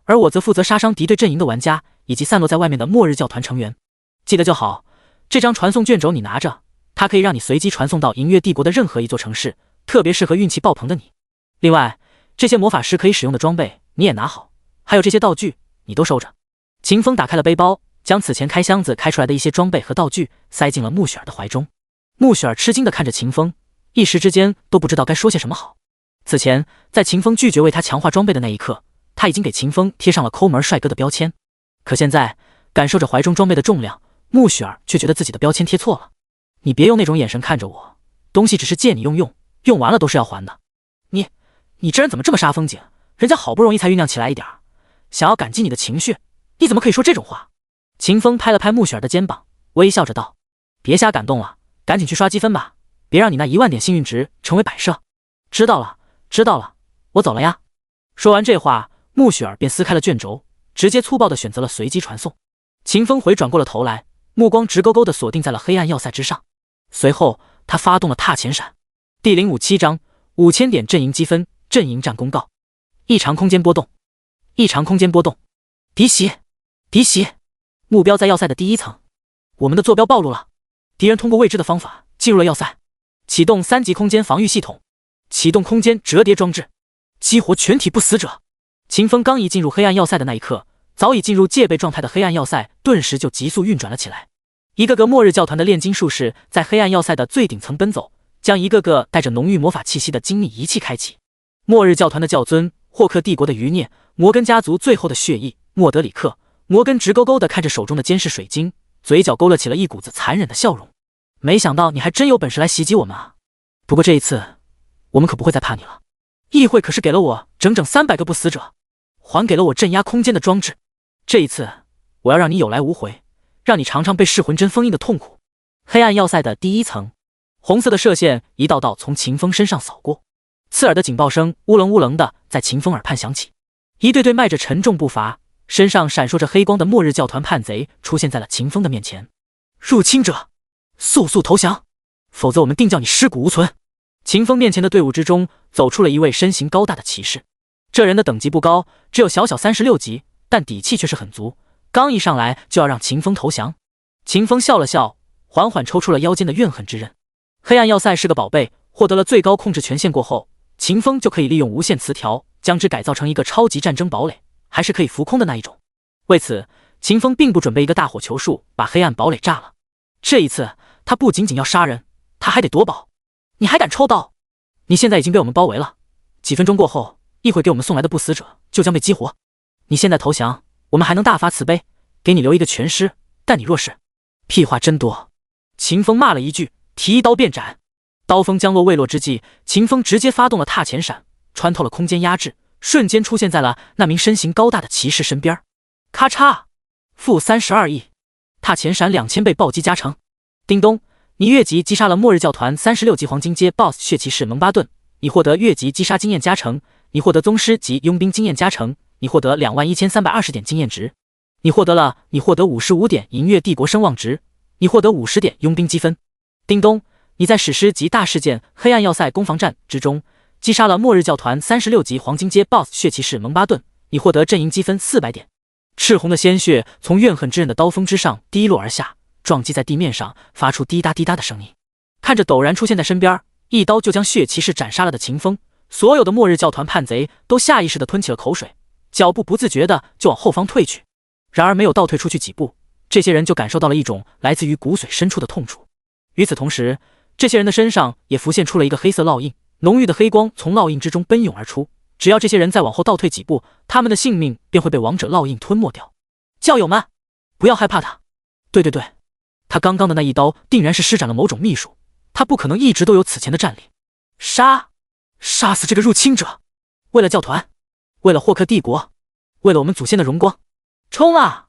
而我则负责杀伤敌对阵营的玩家以及散落在外面的末日教团成员。记得就好，这张传送卷轴你拿着，它可以让你随机传送到银月帝国的任何一座城市，特别适合运气爆棚的你。另外，这些魔法师可以使用的装备你也拿好，还有这些道具你都收着。秦风打开了背包，将此前开箱子开出来的一些装备和道具塞进了穆雪儿的怀中。穆雪儿吃惊地看着秦风，一时之间都不知道该说些什么好。此前在秦风拒绝为他强化装备的那一刻，他已经给秦风贴上了抠门帅哥的标签，可现在感受着怀中装备的重量，穆雪儿却觉得自己的标签贴错了。你别用那种眼神看着我，东西只是借你用，用完了都是要还的。你这人怎么这么杀风景？人家好不容易才酝酿起来一点，想要感激你的情绪，你怎么可以说这种话？秦风拍了拍穆雪儿的肩膀，微笑着道：别瞎感动了，赶紧去刷积分吧，别让你那10000点幸运值成为摆设。知道了，知道了，我走了呀。说完这话，穆雪儿便撕开了卷轴，直接粗暴地选择了随机传送。秦风回转过了头来，目光直勾勾地锁定在了黑暗要塞之上。随后，他发动了踏前闪。第057章5000点阵营积分，阵营战公告。异常空间波动，异常空间波动。敌袭，敌袭！目标在要塞的第1层，我们的坐标暴露了。敌人通过未知的方法进入了要塞。启动3级空间防御系统，启动空间折叠装置，激活全体不死者。秦风刚一进入黑暗要塞的那一刻，早已进入戒备状态的黑暗要塞顿时就急速运转了起来。一个个末日教团的炼金术士在黑暗要塞的最顶层奔走，将一个个带着浓郁魔法气息的精密仪器开启。末日教团的教尊，霍克帝国的余孽，摩根家族最后的血裔，莫德里克。摩根直勾勾地看着手中的监视水晶，嘴角勾勒起了一股子残忍的笑容。没想到你还真有本事来袭击我们啊！不过这一次，我们可不会再怕你了。议会可是给了我整整300个不死者，还给了我镇压空间的装置。这一次，我要让你有来无回，让你尝尝被噬魂针封印的痛苦。黑暗要塞的第1层，红色的射线一道道从秦风身上扫过，刺耳的警报声乌棱乌棱的在秦风耳畔响起。一对对迈着沉重步伐，身上闪烁着黑光的末日教团叛贼出现在了秦风的面前。入侵者，速速投降，否则我们定叫你尸骨无存。秦风面前的队伍之中走出了一位身形高大的骑士，这人的等级不高，只有小小36级，但底气却是很足，刚一上来就要让秦风投降。秦风笑了笑，缓缓抽出了腰间的怨恨之刃。黑暗要塞是个宝贝，获得了最高控制权限过后，秦风就可以利用无限磁条将之改造成一个超级战争堡垒，还是可以浮空的那一种。为此，秦风并不准备一个大火球术把黑暗堡垒炸了。这一次，他不仅仅要杀人，他还得夺宝。你还敢抽刀？你现在已经被我们包围了，几分钟过后，议会给我们送来的不死者就将被激活。你现在投降，我们还能大发慈悲，给你留一个全尸，但你若是……屁话真多！秦风骂了一句，提刀便斩。刀锋将落未落之际，秦风直接发动了踏前闪，穿透了空间压制，瞬间出现在了那名身形高大的骑士身边。咔嚓，负32亿，踏前闪2000倍暴击加成。叮咚，你越级击杀了末日教团36级黄金阶 BOSS 血骑士蒙巴顿，你获得越级击杀经验加成，你获得宗师级佣兵经验加成，你获得21320点经验值，你获得55点银月帝国声望值，你获得50点佣兵积分。叮咚，你在史诗级大事件黑暗要塞攻防战之中击杀了末日教团36级黄金阶 BOSS 血骑士蒙巴顿，你获得阵营积分400点。赤红的鲜血从怨恨之刃的刀锋之上滴落而下，撞击在地面上，发出滴答滴答的声音。看着陡然出现在身边，一刀就将血骑士斩杀了的秦风，所有的末日教团叛贼都下意识地吞起了口水，脚步不自觉地就往后方退去。然而没有倒退出去几步，这些人就感受到了一种来自于骨髓深处的痛楚。与此同时，这些人的身上也浮现出了一个黑色烙印，浓郁的黑光从烙印之中奔涌而出。只要这些人再往后倒退几步，他们的性命便会被王者烙印吞没掉。教友们，不要害怕他。对，他刚刚的那一刀定然是施展了某种秘术，他不可能一直都有此前的战力。杀死这个入侵者！为了教团，为了霍克帝国，为了我们祖先的荣光，冲啊！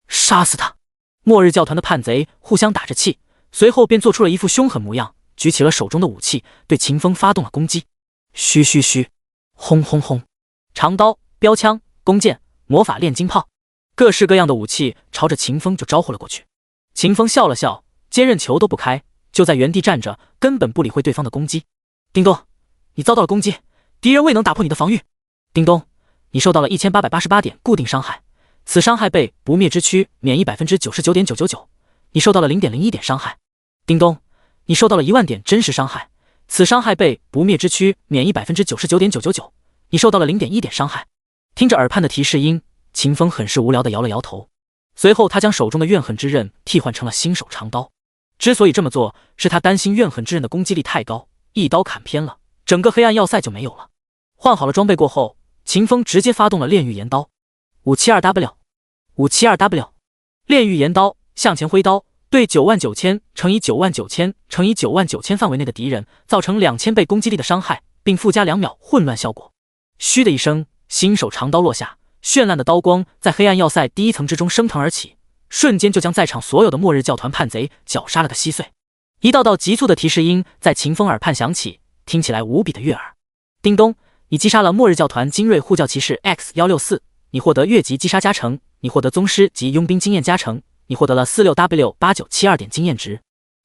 杀死他！末日教团的叛贼互相打着气，随后便做出了一副凶狠模样，举起了手中的武器，对秦风发动了攻击。嘘，轰轰轰！长刀、标枪、弓箭、魔法炼金炮，各式各样的武器朝着秦风就招呼了过去。秦风笑了笑，坚韧球都不开，就在原地站着，根本不理会对方的攻击。叮咚，你遭到了攻击，敌人未能打破你的防御。叮咚，你受到了1888点固定伤害，此伤害被不灭之躯免疫 99.999%， 你受到了 0.01 点伤害。叮咚，你受到了10000点真实伤害，此伤害被不灭之躯免疫 99.999%， 你受到了 0.1 点伤害。听着耳畔的提示音，秦风很是无聊地摇了摇头。随后他将手中的怨恨之刃替换成了新手长刀。之所以这么做，是他担心怨恨之刃的攻击力太高，一刀砍偏了，整个黑暗要塞就没有了。换好了装备过后，秦风直接发动了炼狱岩刀。572W 炼狱岩刀向前挥刀，对99000乘以99000乘以99000范围内的敌人造成2000倍攻击力的伤害，并附加2秒混乱效果。嘘的一声，新手长刀落下，绚烂的刀光在黑暗要塞第1层之中升腾而起，瞬间就将在场所有的末日教团叛贼绞杀了个稀碎。一道道急促的提示音在秦风耳畔响起，听起来无比的悦耳。叮咚，你击杀了末日教团精锐护教骑士 X164， 你获得越级击杀加成，你获得宗师及佣兵经验加成，你获得了 46W8972 点经验值，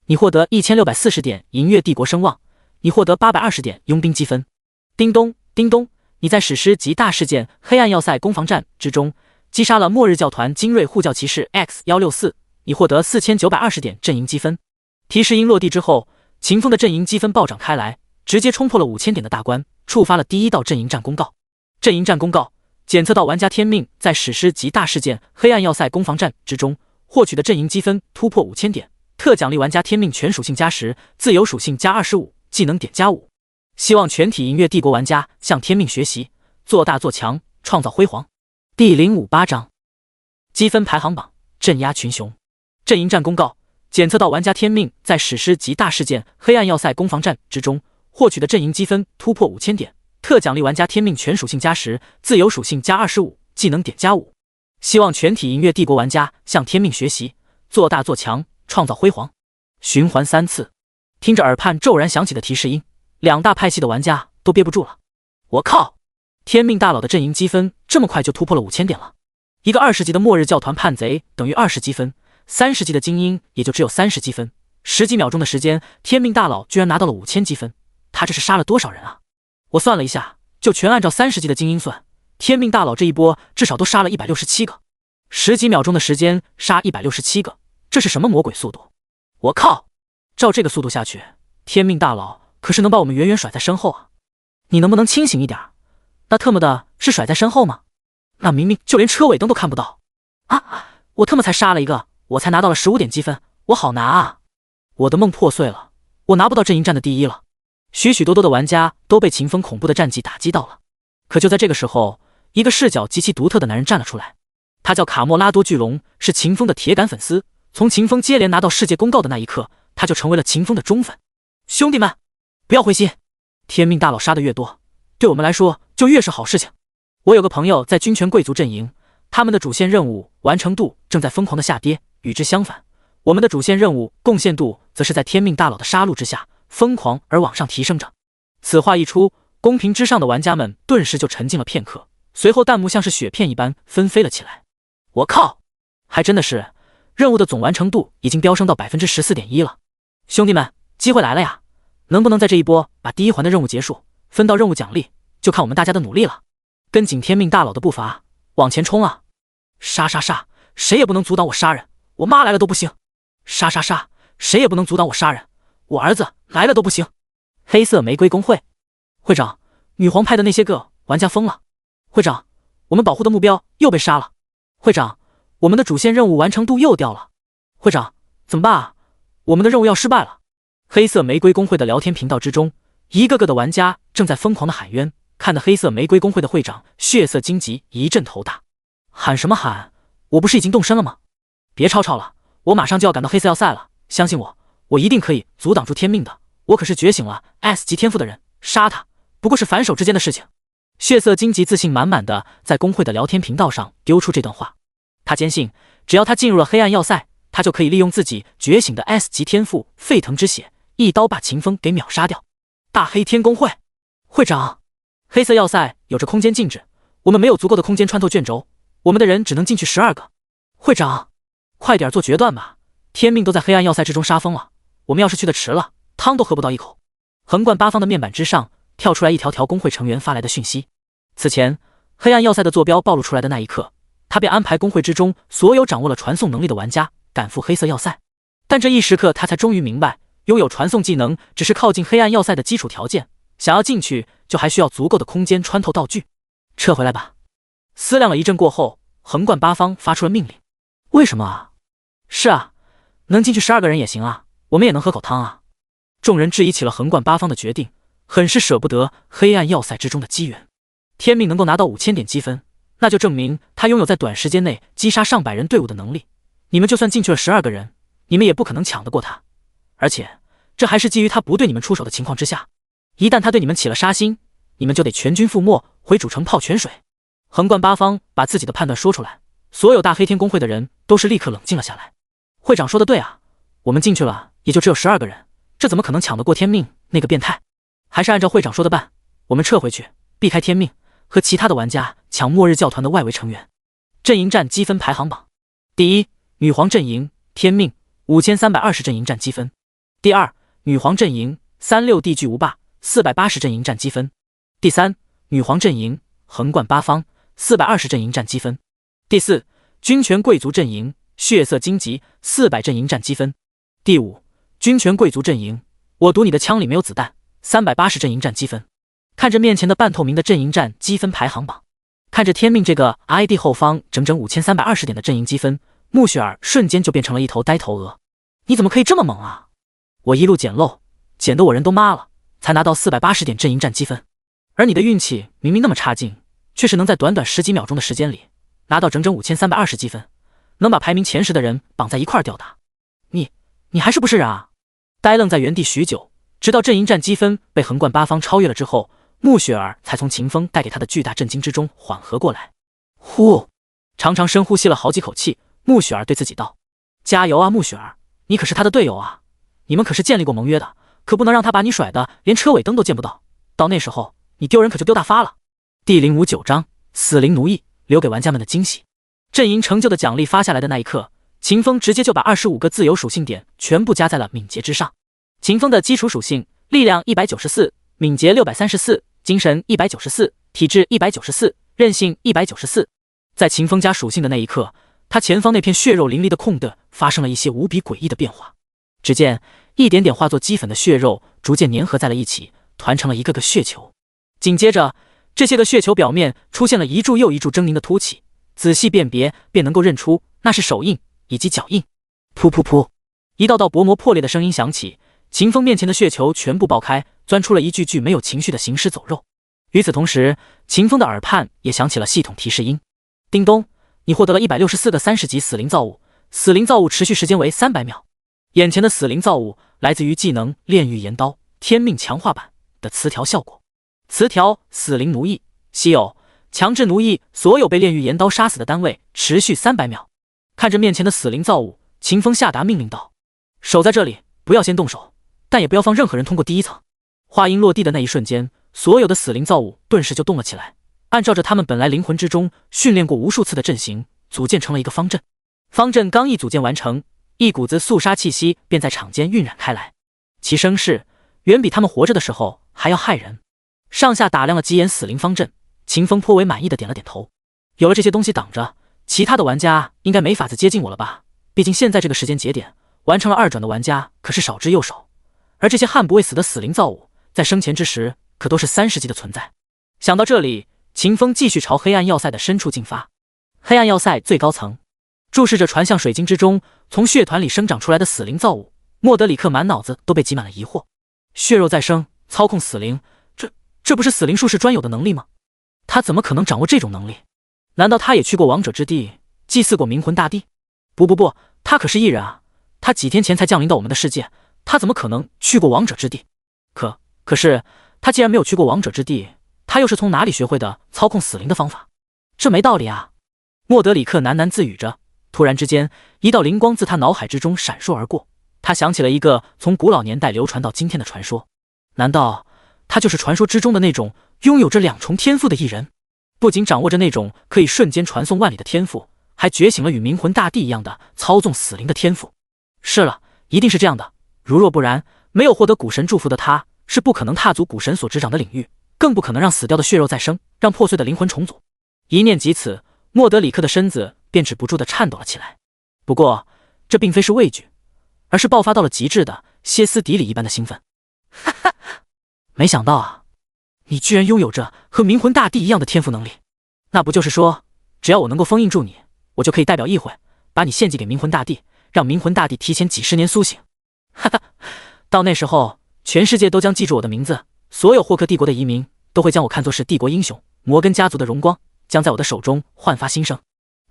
你获得1640点银月帝国声望，你获得820点佣兵积分。叮咚叮咚，你在史诗级大事件黑暗要塞攻防战之中击杀了末日教团精锐护教骑士 X164， 你获得4920点阵营积分。提示音落地之后，秦风的阵营积分暴涨开来，直接冲破了5000点的大关，触发了第一道阵营战公告。阵营战公告：检测到玩家天命在史诗级大事件黑暗要塞攻防战之中获取的阵营积分突破5000点，特奖励玩家天命全属性加10，自由属性加25，技能点加5。希望全体银月帝国玩家向天命学习，做大做强，创造辉煌。第058章积分排行榜，镇压群雄。阵营战公告：检测到玩家天命在史诗级大事件黑暗要塞攻防战之中获取的阵营积分突破5000点，特奖励玩家天命全属性加10，自由属性加25，技能点加5。希望全体银月帝国玩家向天命学习，做大做强，创造辉煌。循环3次，听着耳畔骤然响起的提示音，两大派系的玩家都憋不住了。我靠！天命大佬的阵营积分这么快就突破了5000点了。一个20级的末日教团叛贼等于20积分，30级的精英也就只有30积分，10几秒钟的时间，天命大佬居然拿到了5000积分，他这是杀了多少人啊？我算了一下，就全按照30级的精英算，天命大佬这一波至少都杀了167个，10几秒钟的时间杀167个，这是什么魔鬼速度？我靠！照这个速度下去，天命大佬可是能把我们远远甩在身后啊！你能不能清醒一点？那特么的是甩在身后吗？那明明就连车尾灯都看不到啊！我特么才杀了一个，我才拿到了15点积分，我好拿啊！我的梦破碎了，我拿不到阵营战的第一了。许许多多的玩家都被秦风恐怖的战绩打击到了。可就在这个时候，一个视角极其独特的男人站了出来，他叫卡莫拉多巨龙，是秦风的铁杆粉丝。从秦风接连拿到世界公告的那一刻，他就成为了秦风的忠粉。兄弟们，不要灰心，天命大佬杀的越多，对我们来说就越是好事情。我有个朋友在军权贵族阵营，他们的主线任务完成度正在疯狂的下跌，与之相反，我们的主线任务贡献度则是在天命大佬的杀戮之下疯狂而往上提升着。此话一出，公屏之上的玩家们顿时就沉静了片刻，随后弹幕像是雪片一般纷飞了起来。我靠，还真的是，任务的总完成度已经飙升到 14.1% 了。兄弟们，机会来了呀！能不能在这一波把第一环的任务结束，分到任务奖励，就看我们大家的努力了。跟紧天命大佬的步伐，往前冲啊！杀杀杀，谁也不能阻挡我杀人，我妈来了都不行！杀杀杀，谁也不能阻挡我杀人，我儿子来了都不行！黑色玫瑰公会会长，女皇派的那些个玩家疯了。会长，我们保护的目标又被杀了。会长，我们的主线任务完成度又掉了。会长，怎么办啊？我们的任务要失败了。黑色玫瑰公会的聊天频道之中，一个个的玩家正在疯狂的喊冤，看得黑色玫瑰公会的会长血色荆棘一阵头大。喊什么喊？我不是已经动身了吗？别吵吵了，我马上就要赶到黑色要塞了，相信我，我一定可以阻挡住天命的。我可是觉醒了 S 级天赋的人，杀他不过是反手之间的事情。血色荆棘自信满满的在公会的聊天频道上丢出这段话。他坚信，只要他进入了黑暗要塞，他就可以利用自己觉醒的 S 级天赋沸腾之血，一刀把秦风给秒杀掉。大黑天公会会长，黑色要塞有着空间禁制，我们没有足够的空间穿透卷轴，我们的人只能进去12个。会长，快点做决断吧，天命都在黑暗要塞之中杀疯了，我们要是去的迟了，汤都喝不到一口。横贯八方的面板之上跳出来一条条工会成员发来的讯息。此前黑暗要塞的坐标暴露出来的那一刻，他便安排工会之中所有掌握了传送能力的玩家赶赴黑色要塞。但这一时刻他才终于明白，拥有传送技能只是靠近黑暗要塞的基础条件，想要进去就还需要足够的空间穿透道具。撤回来吧。思量了一阵过后，横贯八方发出了命令。为什么啊？是啊，能进去12个人也行啊，我们也能喝口汤啊。众人质疑起了横贯八方的决定，很是舍不得黑暗要塞之中的机缘。天命能够拿到5000点积分，那就证明他拥有在短时间内击杀上百人队伍的能力。你们就算进去了12个人，你们也不可能抢得过他。而且这还是基于他不对你们出手的情况之下，一旦他对你们起了杀心，你们就得全军覆没，回主城泡泉水。横贯八方把自己的判断说出来，所有大黑天公会的人都是立刻冷静了下来。会长说的对啊，我们进去了也就只有12个人，这怎么可能抢得过天命那个变态？还是按照会长说的办，我们撤回去，避开天命，和其他的玩家抢末日教团的外围成员。阵营战积分排行榜：第一，女皇阵营天命5320阵营战积分；第二，女皇阵营36地巨无霸480阵营战积分；第三，女皇阵营横贯八方420阵营战积分；第四，军权贵族阵营血色荆棘400阵营战积分；第五，军权贵族阵营我赌你的枪里没有子弹380阵营战积分。看着面前的半透明的阵营战积分排行榜，看着天命这个 ID 后方整整5320点的阵营积分，穆雪儿瞬间就变成了一头呆头鹅。你怎么可以这么猛啊？我一路捡漏，捡得我人都麻了，才拿到480点阵营战积分。而你的运气明明那么差劲，却是能在短短10几秒钟的时间里拿到整整5320积分，能把排名前10的人绑在一块吊打。你还是不是人啊？呆愣在原地许久，直到阵营战积分被横贯八方超越了之后，穆雪儿才从秦风带给他的巨大震惊之中缓和过来。呼，长长深呼吸了好几口气，穆雪儿对自己道：加油啊，穆雪儿，你可是他的队友啊，你们可是建立过盟约的，可不能让他把你甩的连车尾灯都见不到，到那时候你丢人可就丢大发了。第059章死灵奴役，留给玩家们的惊喜。阵营成就的奖励发下来的那一刻，秦风直接就把25个自由属性点全部加在了敏捷之上。秦风的基础属性：力量194，敏捷634，精神194，体质194，韧性194。在秦风加属性的那一刻，他前方那片血肉淋漓的空地发生了一些无比诡异的变化。只见一点点化作齑粉的血肉逐渐粘合在了一起，团成了一个个血球。紧接着，这些个血球表面出现了一柱又一柱狰狞的凸起，仔细辨别便能够认出那是手印以及脚印。噗噗噗，一道道薄膜破裂的声音响起，秦风面前的血球全部爆开，钻出了一具具没有情绪的行尸走肉。与此同时，秦风的耳畔也响起了系统提示音：叮咚，你获得了164个30级死灵造物，死灵造物持续时间为300秒。眼前的死灵造物来自于技能炼狱岩刀天命强化版的词条效果。词条：死灵奴役，稀有，强制奴役所有被炼狱岩刀杀死的单位，持续300秒。看着面前的死灵造物，秦风下达命令道：守在这里，不要先动手，但也不要放任何人通过第一层。话音落地的那一瞬间，所有的死灵造物顿时就动了起来，按照着他们本来灵魂之中训练过无数次的阵型，组建成了一个方阵。方阵刚一组建完成，一股子肃杀气息便在场间晕染开来，其声势远比他们活着的时候还要骇人。上下打量了几眼死灵方阵，秦风颇为满意的点了点头。有了这些东西挡着，其他的玩家应该没法子接近我了吧？毕竟现在这个时间节点，完成了2转的玩家可是少之又少，而这些悍不畏死的死灵造物，在生前之时可都是30级的存在。想到这里，秦风继续朝黑暗要塞的深处进发。黑暗要塞最高层，注视着传向水晶之中从血团里生长出来的死灵造物，莫德里克满脑子都被挤满了疑惑。血肉再生，操控死灵，这不是死灵术士专有的能力吗？他怎么可能掌握这种能力？难道他也去过王者之地，祭祀过冥魂大帝？不，他可是异人啊！他几天前才降临到我们的世界，他怎么可能去过王者之地？可是他既然没有去过王者之地，他又是从哪里学会的操控死灵的方法？这没道理啊！莫德里克喃喃自语着，突然之间，一道灵光自他脑海之中闪烁而过。他想起了一个从古老年代流传到今天的传说，难道他就是传说之中的那种拥有着2重天赋的异人？不仅掌握着那种可以瞬间传送万里的天赋，还觉醒了与冥魂大帝一样的操纵死灵的天赋。是了，一定是这样的。如若不然，没有获得古神祝福的他，是不可能踏足古神所执掌的领域，更不可能让死掉的血肉再生，让破碎的灵魂重组。一念及此，莫德里克的身子便止不住地颤抖了起来。不过，这并非是畏惧，而是爆发到了极致的歇斯底里一般的兴奋。哈哈，没想到啊，你居然拥有着和冥魂大帝一样的天赋能力。那不就是说，只要我能够封印住你，我就可以代表议会把你献祭给冥魂大帝，让冥魂大帝提前几十年苏醒。哈哈，到那时候，全世界都将记住我的名字，所有霍克帝国的移民都会将我看作是帝国英雄，摩根家族的荣光将在我的手中焕发新生。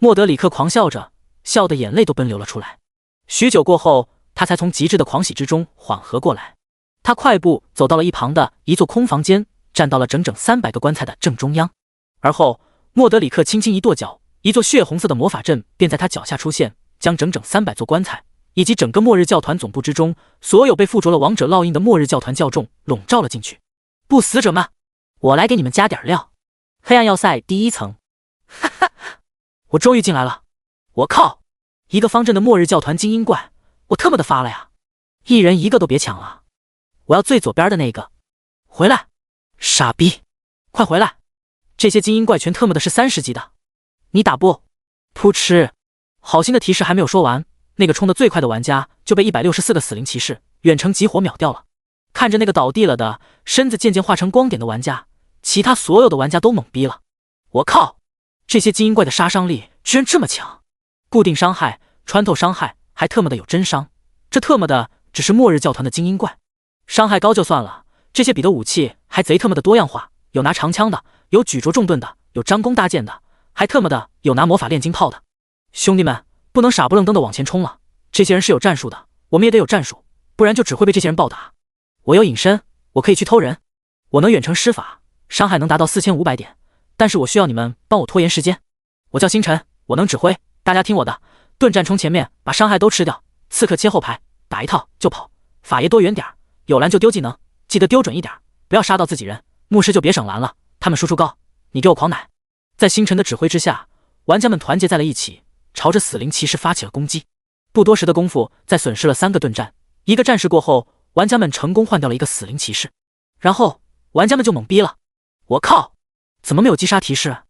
莫德里克狂笑着，笑得眼泪都奔流了出来。许久过后，他才从极致的狂喜之中缓和过来。他快步走到了一旁的一座空房间，站到了整整300个棺材的正中央。而后，莫德里克轻轻一跺脚，一座血红色的魔法阵便在他脚下出现，将整整300座棺材以及整个末日教团总部之中，所有被附着了王者烙印的末日教团教众笼罩了进去。不死者们，我来给你们加点料。黑暗要塞第1层，哈哈，我终于进来了！我靠，一个方阵的末日教团精英怪，我特么的发了呀！一人一个都别抢了，我要最左边的那个。回来，傻逼，快回来！这些精英怪全特么的是30级的，你打不？噗嗤！好心的提示还没有说完，那个冲得最快的玩家就被164个死灵骑士远程集火秒掉了。看着那个倒地了的身子渐渐化成光点的玩家，其他所有的玩家都懵逼了。我靠，这些精英怪的杀伤力居然这么强！固定伤害、穿透伤害，还特么的有真伤，这特么的只是末日教团的精英怪。伤害高就算了，这些比的武器还贼特么的多样化，有拿长枪的，有举着重盾的，有张弓搭箭的，还特么的有拿魔法炼金炮的。兄弟们，不能傻不愣登的往前冲了，这些人是有战术的，我们也得有战术，不然就只会被这些人暴打。我有隐身，我可以去偷人，我能远程施法，伤害能达到4500点，但是我需要你们帮我拖延时间。我叫星辰，我能指挥，大家听我的，盾战冲前面，把伤害都吃掉，刺客切后排，打一套就跑，法爷多远点，有蓝就丢技能，记得丢准一点，不要杀到自己人，牧师就别省蓝了，他们输出高，你给我狂奶。在星辰的指挥之下，玩家们团结在了一起，朝着死灵骑士发起了攻击。不多时的功夫，在损失了3个盾战、1个战士过后，玩家们成功换掉了1个死灵骑士。然后玩家们就懵逼了，我靠，怎么没有击杀提示？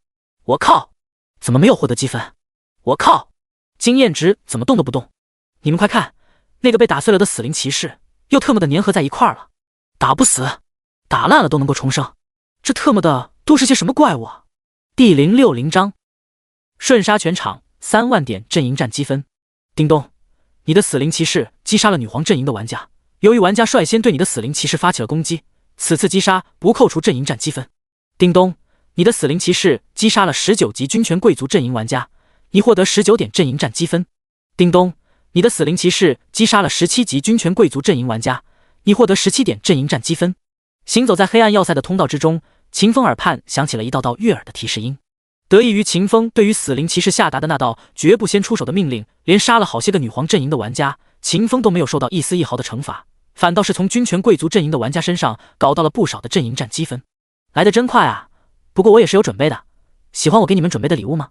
我靠，怎么没有获得积分？我靠，经验值怎么动都不动？你们快看，那个被打碎了的死灵骑士又特么的粘合在一块了，打不死，打烂了都能够重生，这特么的都是些什么怪物啊？第060章，瞬杀全场3万点阵营战积分。叮咚，你的死灵骑士击杀了女皇阵营的玩家。由于玩家率先对你的死灵骑士发起了攻击，此次击杀不扣除阵营战积分。叮咚，你的死灵骑士击杀了19级军权贵族阵营玩家，你获得19点阵营战积分。叮咚，你的死灵骑士击杀了17级军权贵族阵营玩家，你获得17点阵营战积分。行走在黑暗要塞的通道之中，秦风耳畔响起了一道道悦耳的提示音。得益于秦风对于死灵骑士下达的那道绝不先出手的命令，连杀了好些个女皇阵营的玩家，秦风都没有受到一丝一毫的惩罚，反倒是从军权贵族阵营的玩家身上搞到了不少的阵营战积分。来得真快啊，不过我也是有准备的，喜欢我给你们准备的礼物吗？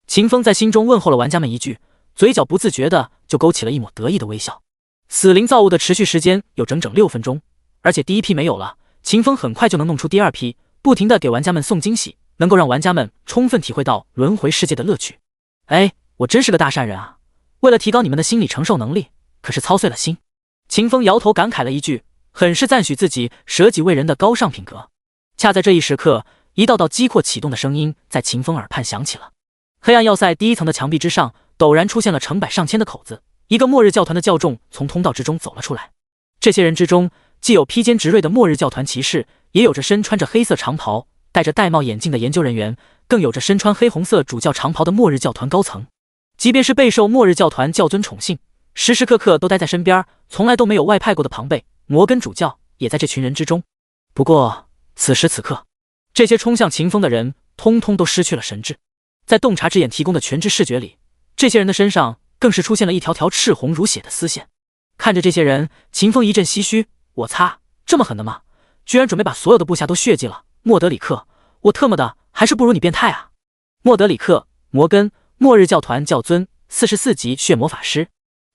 秦风在心中问候了玩家们一句，嘴角不自觉的就勾起了一抹得意的微笑。死灵造物的持续时间有整整6分钟，而且第一批没有了，秦风很快就能弄出第2批，不停的给玩家们送惊喜，能够让玩家们充分体会到轮回世界的乐趣。哎，我真是个大善人啊，为了提高你们的心理承受能力，可是操碎了心。秦风摇头感慨了一句，很是赞许自己舍己为人的高尚品格。恰在这一时刻，一道道击扩启动的声音在秦风耳畔响起了。黑暗要塞第1层的墙壁之上，陡然出现了成百上千的口子，一个末日教团的教众从通道之中走了出来。这些人之中，既有披坚执锐的末日教团骑士，也有着身穿着黑色长袍、戴着玳瑁眼镜的研究人员，更有着身穿黑红色主教长袍的末日教团高层。即便是备受末日教团教尊宠幸，时时刻刻都待在身边，从来都没有外派过的庞贝摩根主教也在这群人之中。不过此时此刻，这些冲向秦风的人通通都失去了神智。在洞察之眼提供的全知视觉里，这些人的身上更是出现了一条条赤红如血的丝线。看着这些人，秦风一阵唏嘘，我擦，这么狠的吗？居然准备把所有的部下都血祭了。莫德里克，我特么的还是不如你变态啊。莫德里克，摩根，末日教团教尊，44级血魔法师，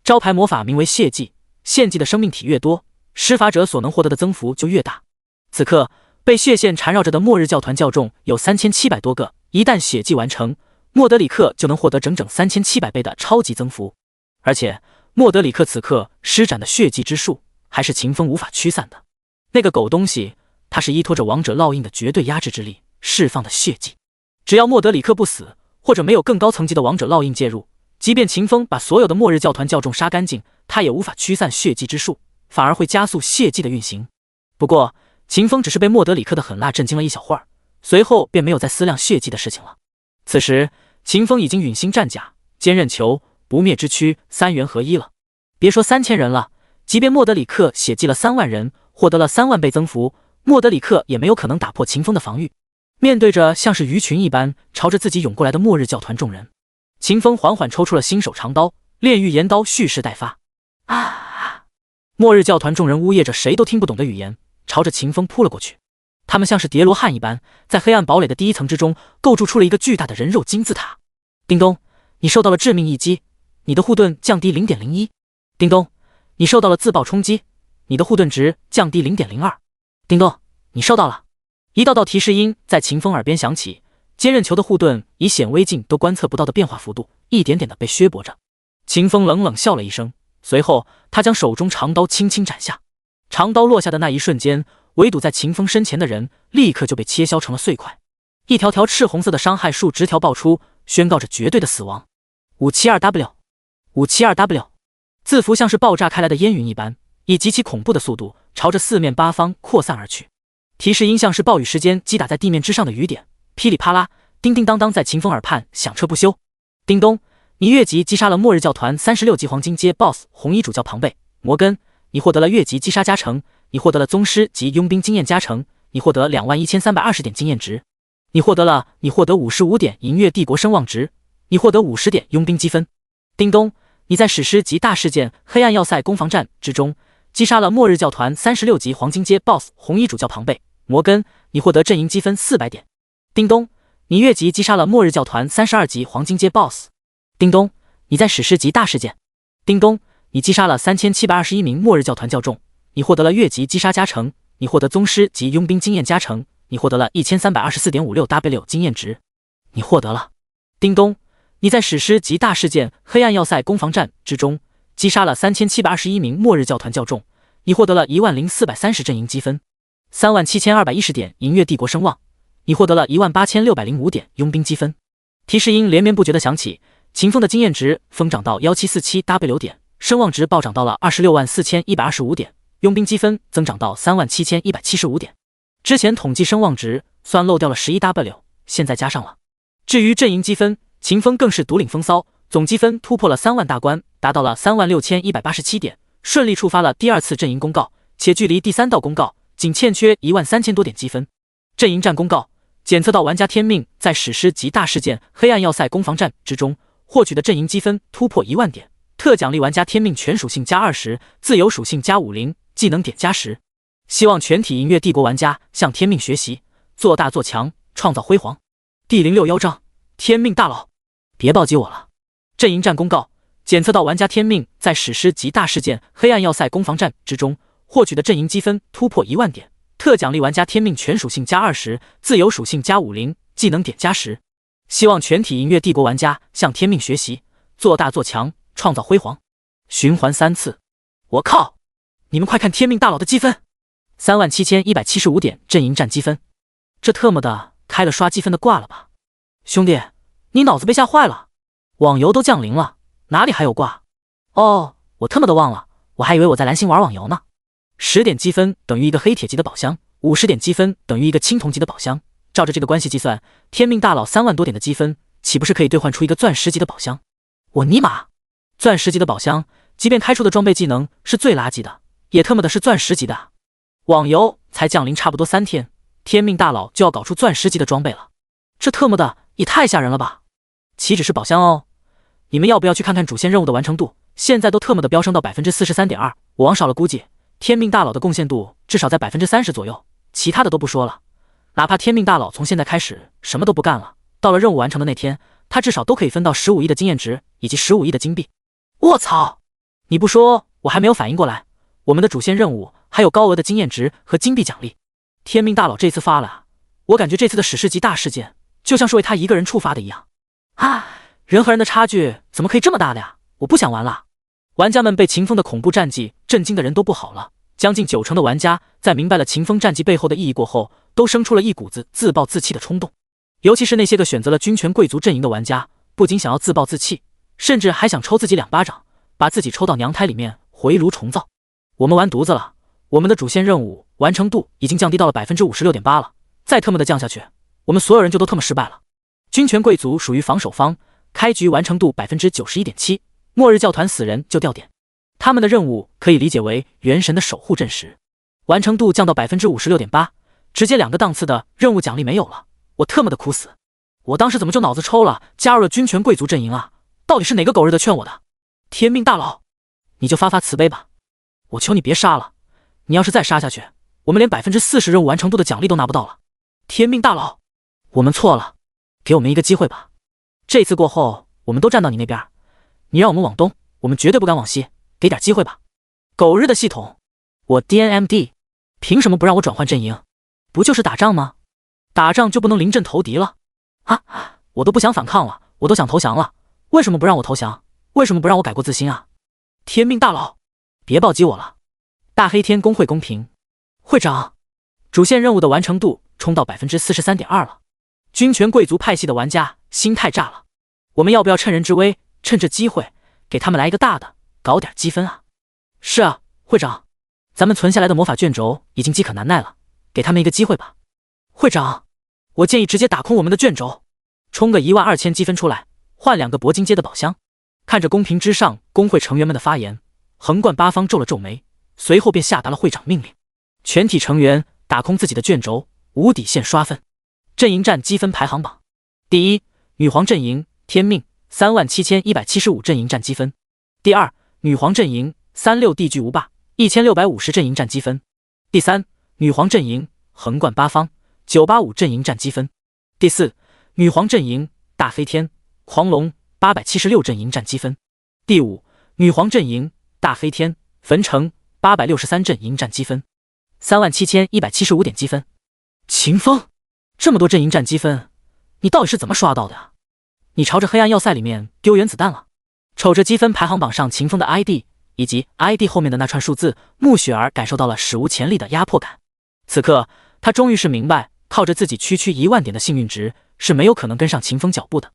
招牌魔法名为血祭，献祭的生命体越多，施法者所能获得的增幅就越大。此刻被血线缠绕着的末日教团教众有3700多个，一旦血祭完成，莫德里克就能获得整整3700倍的超级增幅。而且莫德里克此刻施展的血祭之术还是秦风无法驱散的。那个狗东西，他是依托着王者烙印的绝对压制之力释放的血祭，只要莫德里克不死，或者没有更高层级的王者烙印介入，即便秦风把所有的末日教团教众杀干净，他也无法驱散血祭之术，反而会加速血祭的运行。不过秦风只是被莫德里克的狠辣震惊了一小会儿，随后便没有再思量血祭的事情了。此时秦风已经陨星战甲、坚韧球、不灭之躯3元合一了。别说3000人了，即便莫德里克血祭了3万人，获得了3万倍增幅，莫德里克也没有可能打破秦风的防御。面对着像是鱼群一般朝着自己涌过来的末日教团众人，秦风缓缓抽出了新手长刀，炼狱岩刀蓄势待发。啊！末日教团众人呜咽着谁都听不懂的语言，朝着秦风扑了过去。他们像是叠罗汉一般，在黑暗堡垒的第一层之中构筑出了一个巨大的人肉金字塔。叮咚，你受到了致命一击，你的护盾降低 0.01。叮咚，你受到了自爆冲击，你的护盾值降低 0.02。叮咚，你受到了。一道道提示音在秦风耳边响起，坚韧球的护盾以显微镜都观测不到的变化幅度，一点点的被削薄着。秦风冷冷笑了一声，随后他将手中长刀轻轻斩下。长刀落下的那一瞬间，围堵在秦风身前的人立刻就被切削成了碎块，一条条赤红色的伤害数直条爆出，宣告着绝对的死亡。572W， 572W， 字符像是爆炸开来的烟云一般，以极其恐怖的速度朝着四面八方扩散而去。提示音像是暴雨时间击打在地面之上的雨点，噼里啪啦，叮叮当当在秦风耳畔响彻不休。叮咚，你越级击杀了末日教团36级黄金阶 BOSS 红衣主教庞贝摩根，你获得了越级击杀加成，你获得了宗师级佣兵经验加成，你获得21320点经验值，你获得55点银月帝国声望值，你获得50点佣兵积分。叮咚，你在史诗级大事件黑暗要塞攻防战之中击杀了末日教团36级黄金阶 BOSS 红衣主教庞贝摩根，你获得阵营积分400点。叮咚，你越级击杀了末日教团32级黄金阶 BOSS。叮咚，你在史诗级大事件。叮咚，你击杀了3721名末日教团教众，你获得了越级击杀加成，你获得宗师级佣兵经验加成，你获得了1324.56W 经验值，你获得了。叮咚，你在史诗级大事件黑暗要塞攻防战之中击杀了3721名末日教团教众，你获得了10430阵营积分，37210点银月帝国声望，你获得了18605点佣兵积分。提示音连绵不绝地响起，秦风的经验值疯涨到1747W 点，声望值暴涨到了264125点，佣兵积分增长到37175点。之前统计声望值算漏掉了 11W， 现在加上了。至于阵营积分，秦风更是独领风骚，总积分突破了3万大关，达到了36187点，顺利触发了第二次阵营公告，且距离第三道公告仅欠缺13000多点积分。阵营战公告检测到玩家天命在史诗级大事件黑暗要塞攻防战之中获取的阵营积分突破1万点，特奖励玩家天命全属性加20，自由属性加50，技能点加10。希望全体银月帝国玩家向天命学习，做大做强，创造辉煌。第061章天命大佬，别暴击我了。阵营战公告检测到玩家天命在史诗级大事件黑暗要塞攻防战之中获取的阵营积分突破1万点，特奖励玩家天命全属性加20，自由属性加50，技能点加10。希望全体银月帝国玩家向天命学习，做大做强，创造辉煌。循环3次。我靠，你们快看天命大佬的积分，37175点阵营战积分，这特么的开了刷积分的挂了吧？兄弟，你脑子被吓坏了，网游都降临了，哪里还有挂？哦，我特么的忘了，我还以为我在蓝星玩网游呢。10点积分等于一个黑铁级的宝箱，50点积分等于一个青铜级的宝箱。照着这个关系计算，天命大佬3万多点的积分，岂不是可以兑换出一个钻石级的宝箱？我尼玛，钻石级的宝箱，即便开出的装备技能是最垃圾的，也特么的是钻石级的。网游才降临差不多3天，天命大佬就要搞出钻石级的装备了，这特么的也太吓人了吧！岂止是宝箱哦，你们要不要去看看主线任务的完成度？现在都特么的飙升到 43.2%， 我往少了估计，天命大佬的贡献度至少在 30% 左右。其他的都不说了，哪怕天命大佬从现在开始什么都不干了，到了任务完成的那天，他至少都可以分到15亿的经验值以及15亿的金币。我操！你不说我还没有反应过来，我们的主线任务还有高额的经验值和金币奖励。天命大佬这次发了，我感觉这次的史诗级大事件就像是为他一个人触发的一样。啊，人和人的差距怎么可以这么大的呀？我不想玩了。玩家们被秦风的恐怖战绩震惊的人都不好了，将近90%的玩家在明白了秦风战绩背后的意义过后，都生出了一股子自暴自弃的冲动。尤其是那些个选择了军权贵族阵营的玩家，不仅想要自暴自弃，甚至还想抽自己2巴掌，把自己抽到娘胎里面回炉重造。我们完犊子了，我们的主线任务完成度已经降低到了 56.8% 了，再特么的降下去，我们所有人就都特么失败了。军权贵族属于防守方，开局完成度 91.7%， 末日教团死人就掉点。他们的任务可以理解为元神的守护阵时，完成度降到 56.8%， 直接2个档次的任务奖励没有了，我特么的苦死。我当时怎么就脑子抽了，加入了军权贵族阵营啊？到底是哪个狗日的劝我的？天命大佬，你就发发慈悲吧，我求你别杀了。你要是再杀下去，我们连40%任务完成度的奖励都拿不到了。天命大佬，我们错了，给我们一个机会吧。这次过后，我们都站到你那边。你让我们往东，我们绝对不敢往西，给点机会吧。狗日的系统，我 DNMD， 凭什么不让我转换阵营？不就是打仗吗？打仗就不能临阵投敌了？啊，我都不想反抗了，我都想投降了，为什么不让我投降？为什么不让我改过自新啊？天命大佬，别暴击我了。大黑天工会公平，会长，主线任务的完成度冲到 43.2% 了，军权贵族派系的玩家心态炸了，我们要不要趁人之危，趁这机会给他们来一个大的，搞点积分啊？是啊，会长，咱们存下来的魔法卷轴已经饥渴难耐了，给他们一个机会吧。会长，我建议直接打空我们的卷轴，冲个12000积分出来，换2个铂金阶的宝箱。看着公屏之上工会成员们的发言，横贯八方皱了皱眉，随后便下达了会长命令：全体成员打空自己的卷轴，无底线刷分。阵营战积分排行榜：第一，女皇阵营天命37175阵营战积分；第二，女皇阵营36地巨无霸1650阵营战积分；第三，女皇阵营横贯八方985阵营战积分；第四，女皇阵营大飞天狂龙876阵营战积分；第五，女皇阵营大飞天焚城863阵营战积分，37175点积分。秦风，这么多阵营战积分，你到底是怎么刷到的啊？你朝着黑暗要塞里面丢原子弹了？瞅着积分排行榜上秦风的 ID 以及 ID 后面的那串数字，穆雪儿感受到了史无前例的压迫感。此刻，他终于是明白，靠着自己区1万点的幸运值是没有可能跟上秦风脚步的。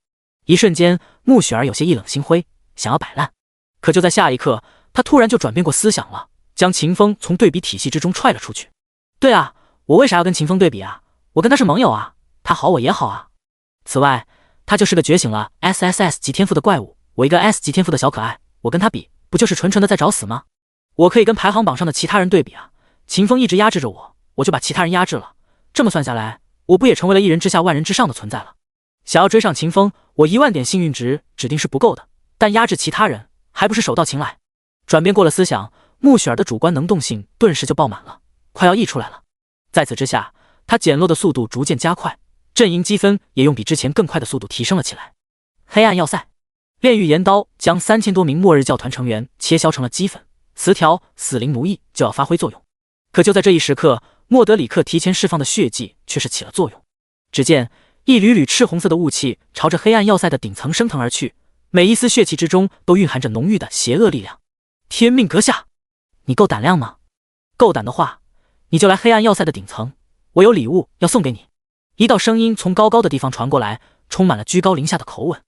一瞬间，穆雪儿有些意冷心灰，想要摆烂。可就在下一刻，他突然就转变过思想了，将秦风从对比体系之中踹了出去。对啊，我为啥要跟秦风对比啊？我跟他是盟友啊，他好我也好啊。此外，他就是个觉醒了 SSS 级天赋的怪物，我一个 S 级天赋的小可爱，我跟他比，不就是纯纯的在找死吗？我可以跟排行榜上的其他人对比啊，秦风一直压制着我，我就把其他人压制了，这么算下来，我不也成为了1人之下万人之上的存在了？想要追上秦风，我1万点幸运值指定是不够的，但压制其他人还不是手到擒来？转变过了思想，穆雪儿的主观能动性顿时就爆满了，快要溢出来了。在此之下，他减落的速度逐渐加快，阵营积分也用比之前更快的速度提升了起来。黑暗要塞，炼狱岩刀将3000多名末日教团成员切削成了齑粉，词条死灵奴役就要发挥作用。可就在这一时刻，莫德里克提前释放的血迹却是起了作用。只见一缕缕赤红色的雾气朝着黑暗要塞的顶层升腾而去，每一丝血气之中都蕴含着浓郁的邪恶力量。天命阁下，你够胆量吗？够胆的话，你就来黑暗要塞的顶层，我有礼物要送给你。一道声音从高高的地方传过来，充满了居高临下的口吻。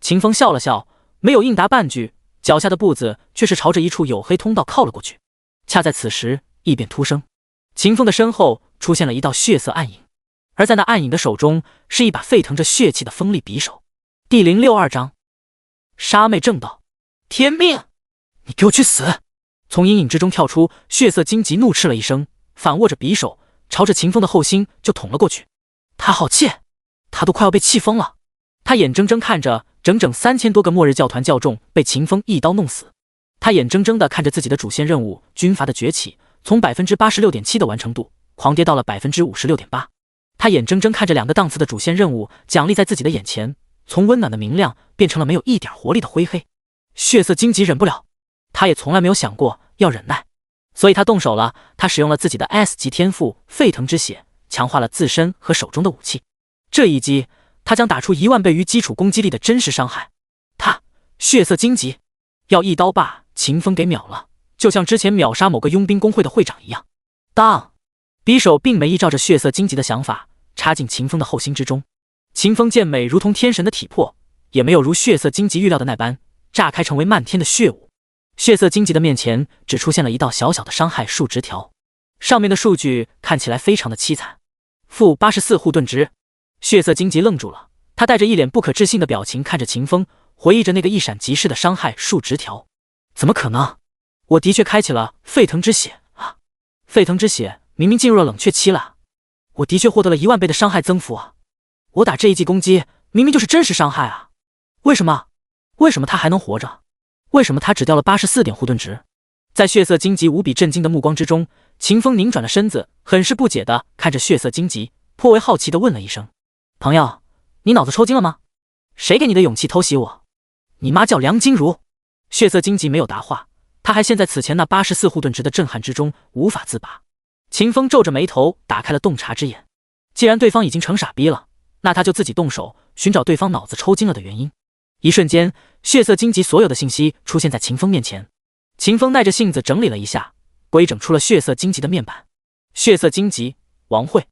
秦风笑了笑，没有应答半句，脚下的步子却是朝着一处黝黑通道靠了过去。恰在此时，异变突生，秦风的身后出现了一道血色暗影，而在那暗影的手中是一把沸腾着血气的锋利匕首。第062章，杀妹正道。天命，你给我去死！从阴影之中跳出，血色荆棘怒斥了一声，反握着匕首，朝着秦风的后心就捅了过去。他好气，他都快要被气疯了。他眼睁睁看着整整3000多个末日教团教众被秦风一刀弄死，他眼睁睁地看着自己的主线任务军阀的崛起从 86.7% 的完成度狂跌到了 56.8%。他眼睁睁看着2个档次的主线任务奖励在自己的眼前，从温暖的明亮变成了没有一点活力的灰黑。血色荆棘忍不了，他也从来没有想过要忍耐，所以他动手了。他使用了自己的 S 级天赋沸腾之血，强化了自身和手中的武器。这一击，他将打出1万倍于基础攻击力的真实伤害。他血色荆棘要一刀把秦风给秒了，就像之前秒杀某个佣兵工会的会长一样。当匕首并没依照着血色荆棘的想法插进秦风的后心之中，秦风健美如同天神的体魄，也没有如血色荆棘预料的那般炸开成为漫天的血雾。血色荆棘的面前只出现了一道小小的伤害数值条，上面的数据看起来非常的凄惨，负84护盾值。血色荆棘愣住了，他带着一脸不可置信的表情看着秦风，回忆着那个一闪即逝的伤害数值条。怎么可能？我的确开启了沸腾之血啊！沸腾之血明明进入了冷却期了，我的确获得了1万倍的伤害增幅啊！我打这一记攻击明明就是真实伤害啊！为什么他还能活着？为什么他只掉了84点护盾值？在血色荆棘无比震惊的目光之中，秦风拧转了身子，很是不解地看着血色荆棘，颇为好奇地问了一声：“朋友，你脑子抽筋了吗？谁给你的勇气偷袭我？你妈叫梁金如。”血色荆棘没有答话，他还陷在此前那84护盾值的震撼之中，无法自拔。秦风皱着眉头，打开了洞察之眼。既然对方已经成傻逼了，那他就自己动手寻找对方脑子抽筋了的原因。一瞬间，血色荆棘所有的信息出现在秦风面前。秦风耐着性子整理了一下，规整出了血色荆棘的面板。血色荆棘，王慧，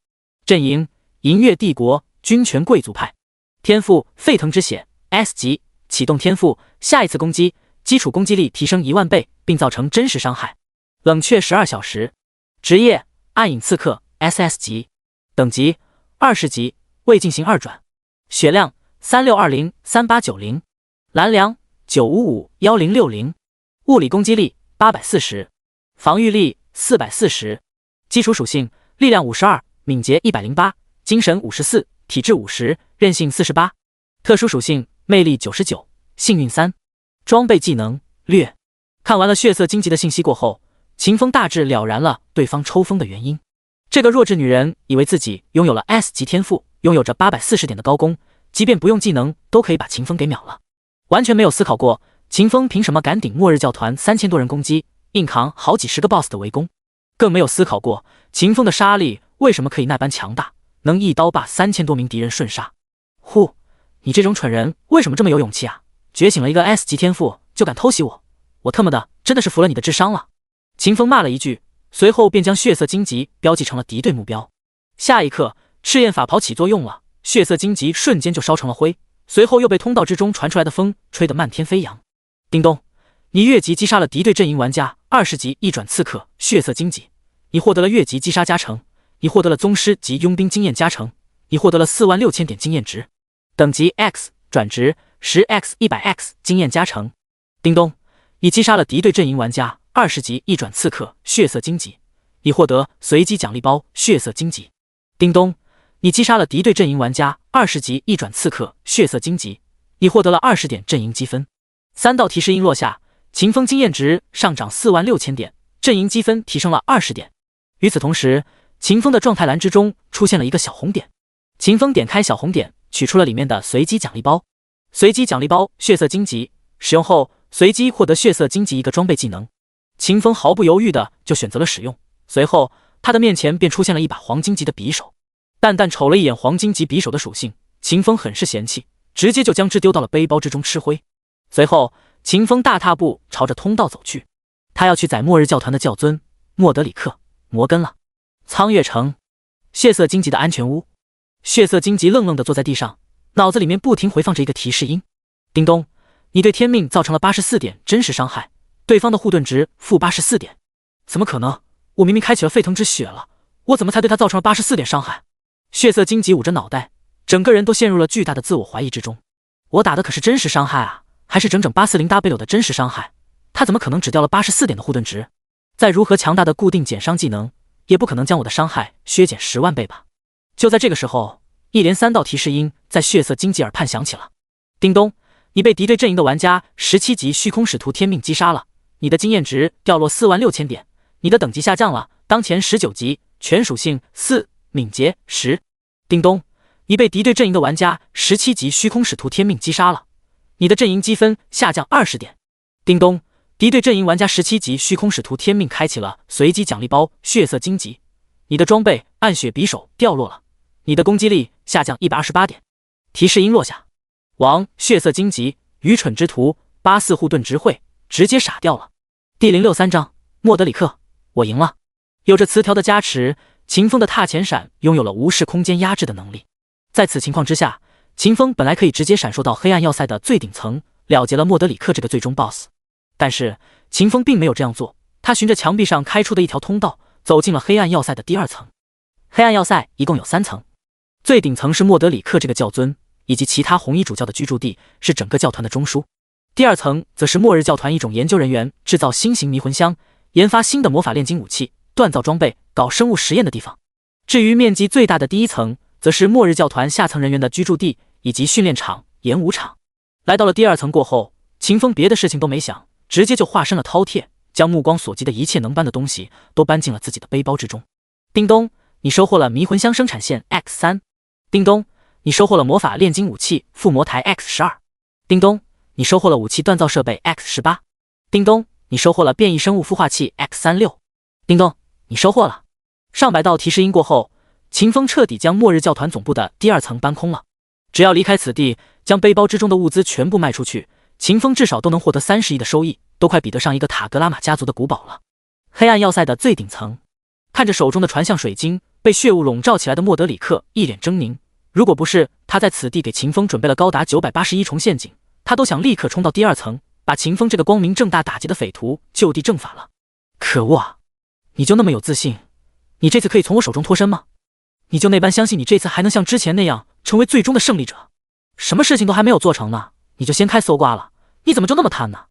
阵营银月帝国军权贵族派，天赋沸腾之血 S 级，启动天赋，下一次攻击基础攻击力提升10000倍，并造成真实伤害，冷却12小时。职业暗影刺客 SS 级，等级20级，未进行2转。血量36203890，蓝量9551060，物理攻击力840，防御力440，基础属性力量52，敏捷108，精神54，体质50，韧性48，特殊属性魅力99，幸运3，装备技能略。看完了血色荆棘的信息过后，秦风大致了然了对方抽风的原因。这个弱智女人以为自己拥有了 S 级天赋，拥有着840点的高攻，即便不用技能都可以把秦风给秒了，完全没有思考过秦风凭什么敢顶末日教团3000多人攻击，硬扛好几十个 BOSS 的围攻，更没有思考过秦风的杀力为什么可以那般强大，能一刀把3000多名敌人瞬杀。呼，你这种蠢人为什么这么有勇气啊？觉醒了一个 S 级天赋就敢偷袭我，我他妈的真的是服了你的智商了。秦风骂了一句，随后便将血色荆棘标记成了敌对目标。下一刻，赤焰法袍起作用了，血色荆棘瞬间就烧成了灰，随后又被通道之中传出来的风吹得漫天飞扬。叮咚，你越级击杀了敌对阵营玩家20级一转刺客血色荆棘，你获得了越级击杀加成，你获得了宗师级佣兵经验加成，你获得了46000点经验值，等级 X 转职 10x100x 经验加成。叮咚，你击杀了敌对阵营玩家20级一转刺客血色荆棘，你获得随机奖励包血色荆棘。叮咚，你击杀了敌对阵营玩家20级一转刺客血色荆棘，你获得了20点阵营积分。3道提示音落下，秦风经验值上涨46000点，阵营积分提升了20点。与此同时，秦风的状态栏之中出现了一个小红点。秦风点开小红点，取出了里面的随机奖励包。随机奖励包血色荆棘，使用后随机获得血色荆棘一个装备技能。秦风毫不犹豫的就选择了使用，随后他的面前便出现了一把黄金级的匕首。淡淡瞅了一眼黄金级匕首的属性，秦风很是嫌弃，直接就将之丢到了背包之中吃灰。随后秦风大踏步朝着通道走去，他要去宰末日教团的教尊莫德里克摩根了。苍月城血色荆棘的安全屋，血色荆棘愣愣地坐在地上，脑子里面不停回放着一个提示音。叮咚，你对天命造成了84点真实伤害，对方的护盾值-84点。怎么可能？我明明开启了沸腾之血了，我怎么才对他造成了84点伤害？血色荆棘捂着脑袋，整个人都陷入了巨大的自我怀疑之中。我打的可是真实伤害啊，还是整整 840W 的真实伤害，他怎么可能只掉了84点的护盾值？再如何强大的固定减伤技能，也不可能将我的伤害削减10万倍吧。就在这个时候，一连3道提示音在血色荆棘耳畔响起了。叮咚，你被敌对阵营的玩家17级虚空使徒天命击杀了，你的经验值掉落46000点，你的等级下降了，当前19级，全属性4，敏捷10。叮咚，你被敌对阵营的玩家17级虚空使徒天命击杀了，你的阵营积分下降20点。叮咚，敌对阵营玩家17级虚空使徒天命开启了随机奖励包血色荆棘，你的装备暗血匕首掉落了，你的攻击力下降128点。提示音落下，王血色荆棘愚蠢之徒84护盾值会直接傻掉了。第063章莫德里克，我赢了。有着词条的加持，秦风的踏前闪拥有了无视空间压制的能力。在此情况之下，秦风本来可以直接闪烁到黑暗要塞的最顶层，了结了莫德里克这个最终 BOSS。但是秦风并没有这样做，他循着墙壁上开出的一条通道，走进了黑暗要塞的第2层。黑暗要塞一共有3层，最顶层是莫德里克这个教尊以及其他红衣主教的居住地，是整个教团的中枢。第2层则是末日教团一种研究人员制造新型迷魂香、研发新的魔法炼金武器、锻造装备、搞生物实验的地方。至于面积最大的第1层，则是末日教团下层人员的居住地以及训练场、演武场。来到了第2层过后，秦风别的事情都没想，直接就化身了饕餮，将目光所及的一切能搬的东西都搬进了自己的背包之中。叮咚，你收获了迷魂香生产线 X3。叮咚，你收获了魔法炼金武器附魔台 X12。叮咚，你收获了武器锻造设备 X18。叮咚，你收获了变异生物孵化器 X36。叮咚，你收获了。上百道提示音过后，秦风彻底将末日教团总部的第2层搬空了。只要离开此地，将背包之中的物资全部卖出去，秦风至少都能获得30亿的收益，都快比得上一个塔格拉玛家族的古堡了。黑暗要塞的最顶层，看着手中的传相水晶被血雾笼罩起来的莫德里克一脸狰狞。如果不是他在此地给秦风准备了高达981重陷阱，他都想立刻冲到第2层，把秦风这个光明正大打劫的匪徒就地正法了。可恶啊！你就那么有自信？你这次可以从我手中脱身吗？你就那般相信你这次还能像之前那样成为最终的胜利者？什么事情都还没有做成呢，你就先开搜刮了？你怎么就那么贪呢？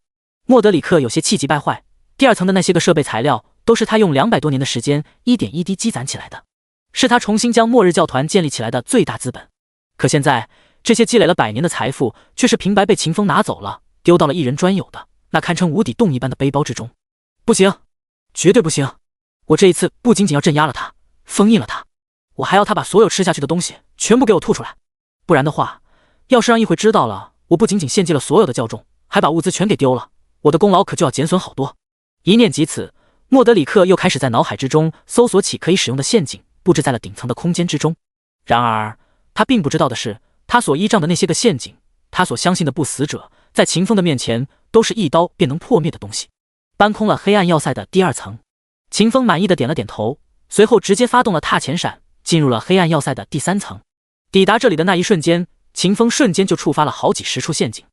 莫德里克有些气急败坏。第2层的那些个设备材料都是他用200多年的时间一点一滴积攒起来的，是他重新将末日教团建立起来的最大资本。可现在这些积累了100年的财富却是平白被秦风拿走了，丢到了一人专有的那堪称无底洞一般的背包之中。不行，绝对不行！我这一次不仅仅要镇压了他，封印了他，我还要他把所有吃下去的东西全部给我吐出来。不然的话，要是让议会知道了，我不仅仅献祭了所有的教众，还把物资全给丢了，我的功劳可就要减损好多。一念及此，莫德里克又开始在脑海之中搜索起可以使用的陷阱，布置在了顶层的空间之中。然而他并不知道的是，他所依仗的那些个陷阱，他所相信的不死者，在秦风的面前都是一刀便能破灭的东西。搬空了黑暗要塞的第2层，秦风满意的点了点头，随后直接发动了踏前闪，进入了黑暗要塞的第3层。抵达这里的那一瞬间，秦风瞬间就触发了好几十处陷阱，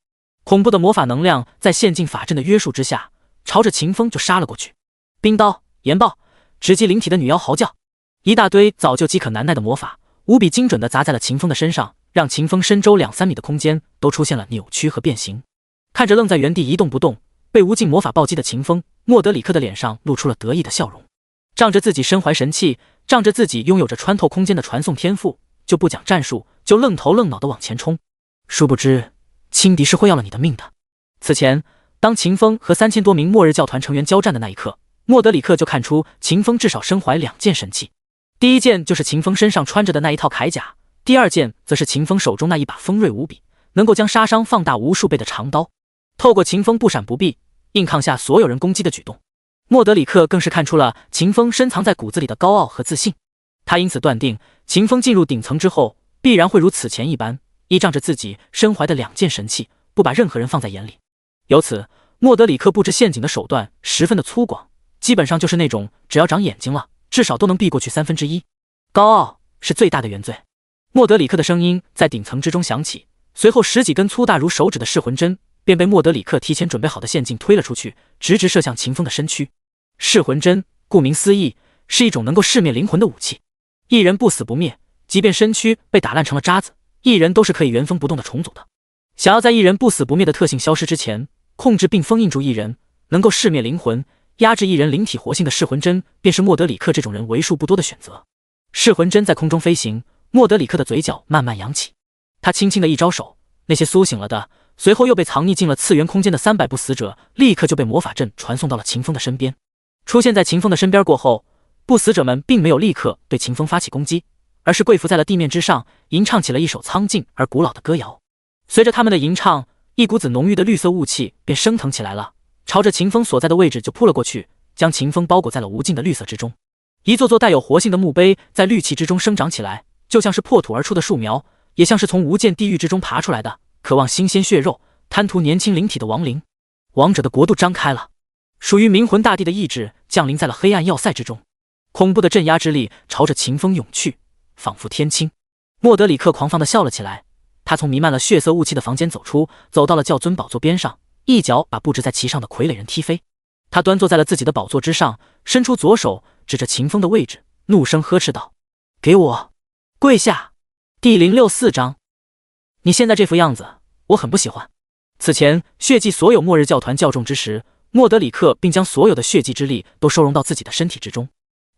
恐怖的魔法能量在陷境法阵的约束之下，朝着秦风就杀了过去。冰刀、岩爆、直击灵体的女妖嚎叫，一大堆早就饥渴难耐的魔法，无比精准地砸在了秦风的身上，让秦风身周2-3米的空间都出现了扭曲和变形。看着愣在原地一动不动，被无尽魔法暴击的秦风，莫德里克的脸上露出了得意的笑容。仗着自己身怀神器，仗着自己拥有着穿透空间的传送天赋，就不讲战术，就愣头愣脑地往前冲。殊不知，轻敌是会要了你的命的。此前，当秦风和3000多名末日教团成员交战的那一刻，莫德里克就看出秦风至少身怀2件神器。第一件就是秦风身上穿着的那一套铠甲，第2件则是秦风手中那一把锋锐无比，能够将杀伤放大无数倍的长刀。透过秦风不闪不避，硬抗下所有人攻击的举动，莫德里克更是看出了秦风深藏在骨子里的高傲和自信。他因此断定，秦风进入顶层之后，必然会如此前一般，依仗着自己身怀的2件神器，不把任何人放在眼里。由此，莫德里克布置陷阱的手段十分的粗犷，基本上就是那种只要长眼睛了，至少都能避过去1/3。高傲是最大的原罪。莫德里克的声音在顶层之中响起，随后10几根粗大如手指的噬魂针便被莫德里克提前准备好的陷阱推了出去，直直射向秦风的身躯。噬魂针顾名思义，是一种能够噬灭灵魂的武器。一人不死不灭，即便身躯被打烂成了渣子，一人都是可以原封不动的重组的。想要在一人不死不灭的特性消失之前，控制并封印住一人，能够噬灭灵魂，压制一人灵体活性的噬魂针，便是莫德里克这种人为数不多的选择。噬魂针在空中飞行，莫德里克的嘴角慢慢扬起，他轻轻的一招手，那些苏醒了的，随后又被藏匿进了次元空间的300不死者，立刻就被魔法阵传送到了秦风的身边。出现在秦风的身边过后，不死者们并没有立刻对秦风发起攻击，而是跪伏在了地面之上，吟唱起了一首苍劲而古老的歌谣。随着他们的吟唱，一股子浓郁的绿色雾气便升腾起来了，朝着秦风所在的位置就扑了过去，将秦风包裹在了无尽的绿色之中。一座座带有活性的墓碑在绿气之中生长起来，就像是破土而出的树苗，也像是从无间地狱之中爬出来的，渴望新鲜血肉、贪图年轻灵体的亡灵。王者的国度张开了，属于冥魂大帝的意志降临在了黑暗要塞之中，恐怖的镇压之力朝着秦风涌去，仿佛天倾。莫德里克狂放地笑了起来，他从弥漫了血色雾气的房间走出，走到了教尊宝座边上，一脚把布置在其上的傀儡人踢飞。他端坐在了自己的宝座之上，伸出左手指着秦风的位置，怒声呵斥道：“给我跪下！”第064章，你现在这副样子，我很不喜欢。此前血祭所有末日教团教众之时，莫德里克并将所有的血祭之力都收容到自己的身体之中，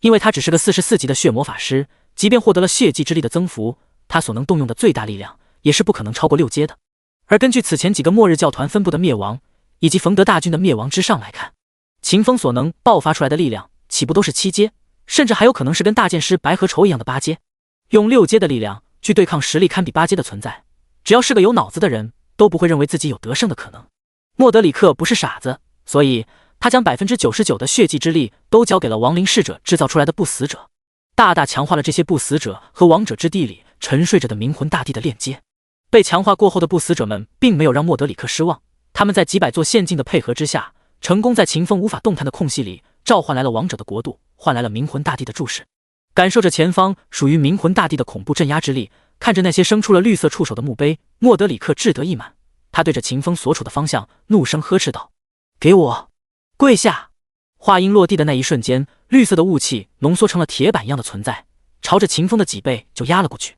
因为他只是个44级的血魔法师，即便获得了血祭之力的增幅，他所能动用的最大力量也是不可能超过6阶的。而根据此前几个末日教团分布的灭亡，以及冯德大军的灭亡之上来看，秦风所能爆发出来的力量，岂不都是7阶，甚至还有可能是跟大剑师白河愁一样的8阶？用6阶的力量去对抗实力堪比8阶的存在，只要是个有脑子的人，都不会认为自己有得胜的可能。莫德里克不是傻子，所以他将99%的血祭之力都交给了亡灵逝者制造出来的不死者，大大强化了这些不死者和王者之地里沉睡着的冥魂大帝的链接。被强化过后的不死者们并没有让莫德里克失望，他们在几百座陷阱的配合之下，成功在秦风无法动弹的空隙里召唤来了王者的国度，换来了冥魂大帝的注视。感受着前方属于冥魂大帝的恐怖镇压之力，看着那些生出了绿色触手的墓碑，莫德里克志得意满。他对着秦风所处的方向怒声呵斥道：“给我跪下！”话音落地的那一瞬间，绿色的雾气浓缩成了铁板一样的存在，朝着秦风的脊背就压了过去。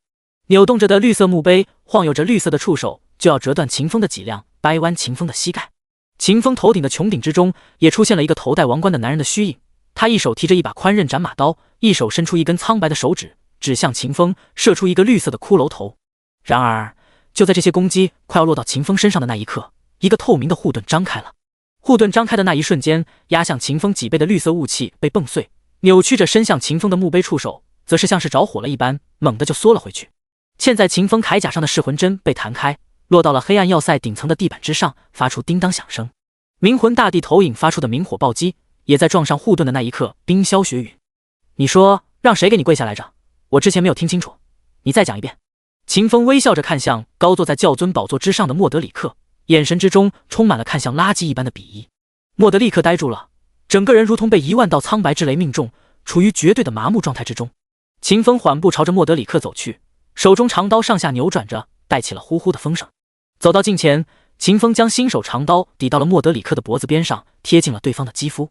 扭动着的绿色墓碑晃悠着绿色的触手，就要折断秦风的脊梁，掰弯秦风的膝盖。秦风头顶的穹顶之中也出现了一个头戴王冠的男人的虚影，他一手提着一把宽刃斩马刀，一手伸出一根苍白的手指，指向秦风，射出一个绿色的骷髅头。然而就在这些攻击快要落到秦风身上的那一刻，一个透明的护盾张开了。护盾张开的那一瞬间，压向秦风脊背的绿色雾气被蹦碎，扭曲着伸向秦风的墓碑触手则是像是着火了一般，猛地就缩了回去。嵌在秦风铠甲上的噬魂针被弹开，落到了黑暗要塞顶层的地板之上，发出叮当响声。冥魂大帝投影发出的冥火暴击也在撞上护盾的那一刻冰消雪陨。你说让谁给你跪下来着？我之前没有听清楚，你再讲一遍。秦风微笑着看向高坐在教尊宝座之上的莫德里克，眼神之中充满了看向垃圾一般的鄙夷。莫德立刻呆住了，整个人如同被10000道苍白之雷命中，处于绝对的麻木状态之中。秦风缓步朝着莫德里克走去，手中长刀上下扭转着，带起了呼呼的风声。走到近前，秦风将新手长刀抵到了莫德里克的脖子边上，贴近了对方的肌肤。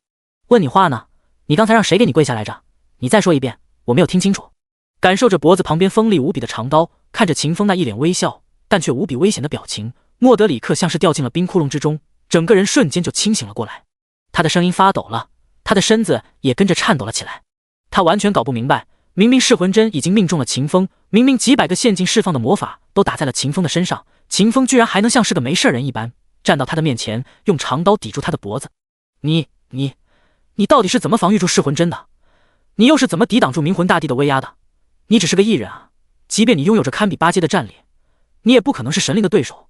问你话呢？你刚才让谁给你跪下来着？你再说一遍，我没有听清楚。感受着脖子旁边锋利无比的长刀，看着秦风那一脸微笑但却无比危险的表情，莫德里克像是掉进了冰窟窿之中，整个人瞬间就清醒了过来。他的声音发抖了，他的身子也跟着颤抖了起来。他完全搞不明白，明明噬魂针已经命中了秦风，明明几百个陷阱释放的魔法都打在了秦风的身上，秦风居然还能像是个没事人一般站到他的面前，用长刀抵住他的脖子。你到底是怎么防御住噬魂针的？你又是怎么抵挡住冥魂大帝的威压的？你只是个异人啊，即便你拥有着堪比8阶的战力，你也不可能是神灵的对手。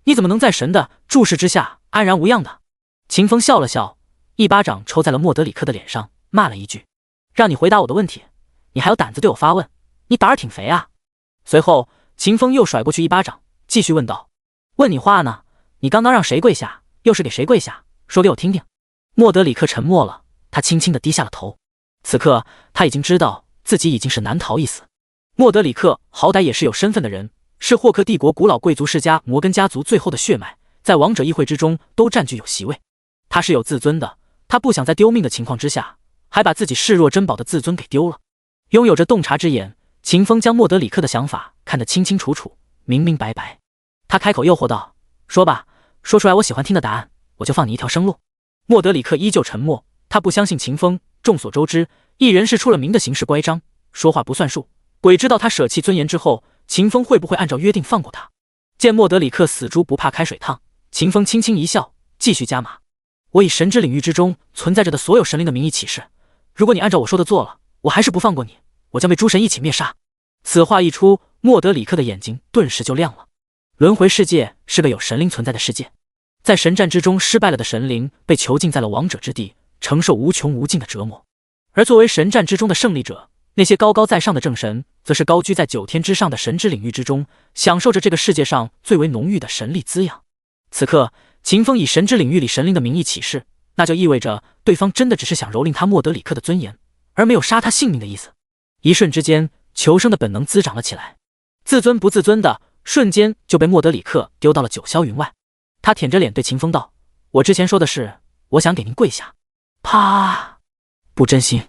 你怎么能在神的注视之下安然无恙的？秦风笑了笑，一巴掌抽在了莫德里克的脸上，骂了一句：“让你回答我的问题，你还有胆子对我发问？你胆儿挺肥啊！”随后，秦风又甩过去一巴掌，继续问道：“问你话呢？你刚刚让谁跪下？又是给谁跪下？说给我听听。”莫德里克沉默了，他轻轻地低下了头。此刻，他已经知道自己已经是难逃一死。莫德里克好歹也是有身份的人，是霍克帝国古老贵族世家摩根家族最后的血脉，在王者议会之中都占据有席位。他是有自尊的，他不想在丢命的情况之下，还把自己视若珍宝的自尊给丢了。拥有着洞察之眼，秦风将莫德里克的想法看得清清楚楚、明明白白。他开口诱惑道：“说吧，说出来我喜欢听的答案，我就放你一条生路。”莫德里克依旧沉默，他不相信秦风。众所周知，一人是出了名的行事乖张，说话不算数。鬼知道他舍弃尊严之后，秦风会不会按照约定放过他？见莫德里克死猪不怕开水烫，秦风轻轻一笑，继续加码：“我以神之领域之中存在着的所有神灵的名义起誓，如果你按照我说的做了，我还是不放过你，我将被诸神一起灭杀。”此话一出，莫德里克的眼睛顿时就亮了。轮回世界是个有神灵存在的世界，在神战之中失败了的神灵被囚禁在了王者之地，承受无穷无尽的折磨。而作为神战之中的胜利者，那些高高在上的正神则是高居在9天之上的神之领域之中，享受着这个世界上最为浓郁的神力滋养。此刻，秦风以神之领域里神灵的名义起誓，那就意味着对方真的只是想蹂躏他莫德里克的尊严，而没有杀他性命的意思。一瞬之间，求生的本能滋长了起来，自尊不自尊的瞬间就被莫德里克丢到了九霄云外。他舔着脸对秦风道：“我之前说的是，我想给您跪下。”啪！不真心。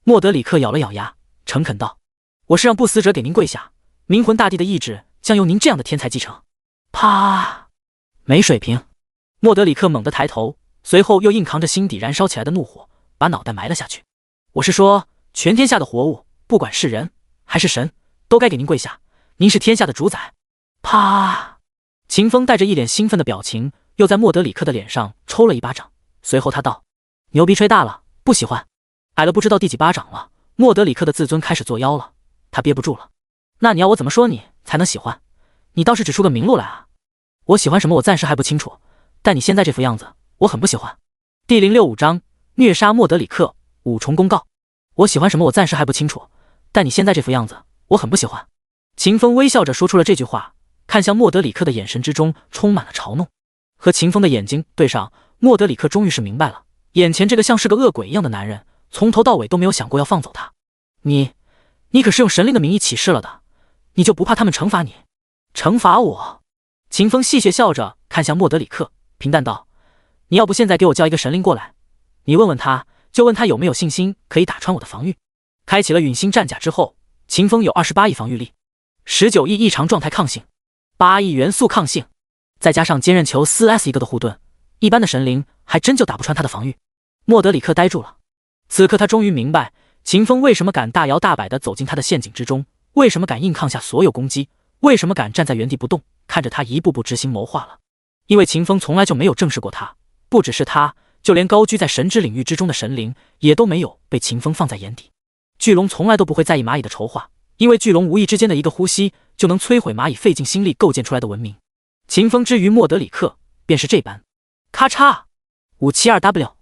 莫德里克咬了咬牙，诚恳道：“我是让不死者给您跪下，冥魂大帝的意志将由您这样的天才继承。”啪！没水平。莫德里克猛地抬头，随后又硬扛着心底燃烧起来的怒火，把脑袋埋了下去。我是说，全天下的活物，不管是人还是神，都该给您跪下。您是天下的主宰。啪！秦风带着一脸兴奋的表情，又在莫德里克的脸上抽了一巴掌，随后他道：“牛逼吹大了，不喜欢。矮了不知道第几巴掌了，莫德里克的自尊开始作妖了，他憋不住了。那你要我怎么说你才能喜欢？你倒是指出个明路来啊！我喜欢什么我暂时还不清楚，但你现在这副样子，我很不喜欢。第065章虐杀莫德里克5重公告。我喜欢什么我暂时还不清楚，但你现在这副样子，我很不喜欢。秦风微笑着说出了这句话，看向莫德里克的眼神之中充满了嘲弄。和秦风的眼睛对上，莫德里克终于是明白了，眼前这个像是个恶鬼一样的男人，从头到尾都没有想过要放走他。你可是用神灵的名义起誓了的，你就不怕他们惩罚你？惩罚我？秦风戏谑笑着看向莫德里克，平淡道：你要不现在给我叫一个神灵过来，你问问他，就问他有没有信心可以打穿我的防御。开启了陨星战甲之后，秦风有28亿防御力，19亿异常状态抗性，8亿元素抗性，再加上坚韧球4S 一个的护盾，一般的神灵还真就打不穿他的防御。莫德里克呆住了，此刻他终于明白秦风为什么敢大摇大摆地走进他的陷阱之中，为什么敢硬抗下所有攻击，为什么敢站在原地不动，看着他一步步执行谋划了。因为秦风从来就没有正视过他，不只是他，就连高居在神之领域之中的神灵也都没有被秦风放在眼底。巨龙从来都不会在意蚂蚁的筹划，因为巨龙无意之间的一个呼吸就能摧毁蚂蚁费尽心力构建出来的文明。秦风之于莫德里克便是这般。咔嚓 572W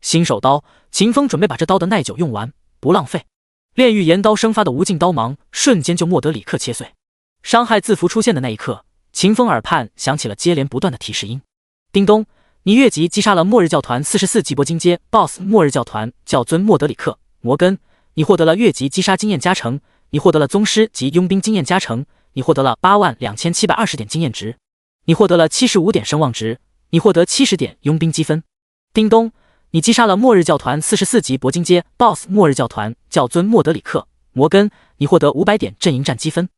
新手刀，秦风准备把这刀的耐久用完，不浪费。炼狱岩刀生发的无尽刀芒瞬间就莫德里克切碎。伤害字符出现的那一刻，秦风耳畔响起了接连不断的提示音。叮咚，你越级击杀了末日教团44级铂金阶 BOSS 末日教团教尊莫德里克摩根，你获得了越级击杀经验加成，你获得了宗师及佣兵经验加成，你获得了82720点经验值，你获得了75点声望值，你获得70点佣兵积分。叮咚，你击杀了末日教团44级铂金阶 BOSS 末日教团教尊莫德里克摩根，你获得500点阵营战积分。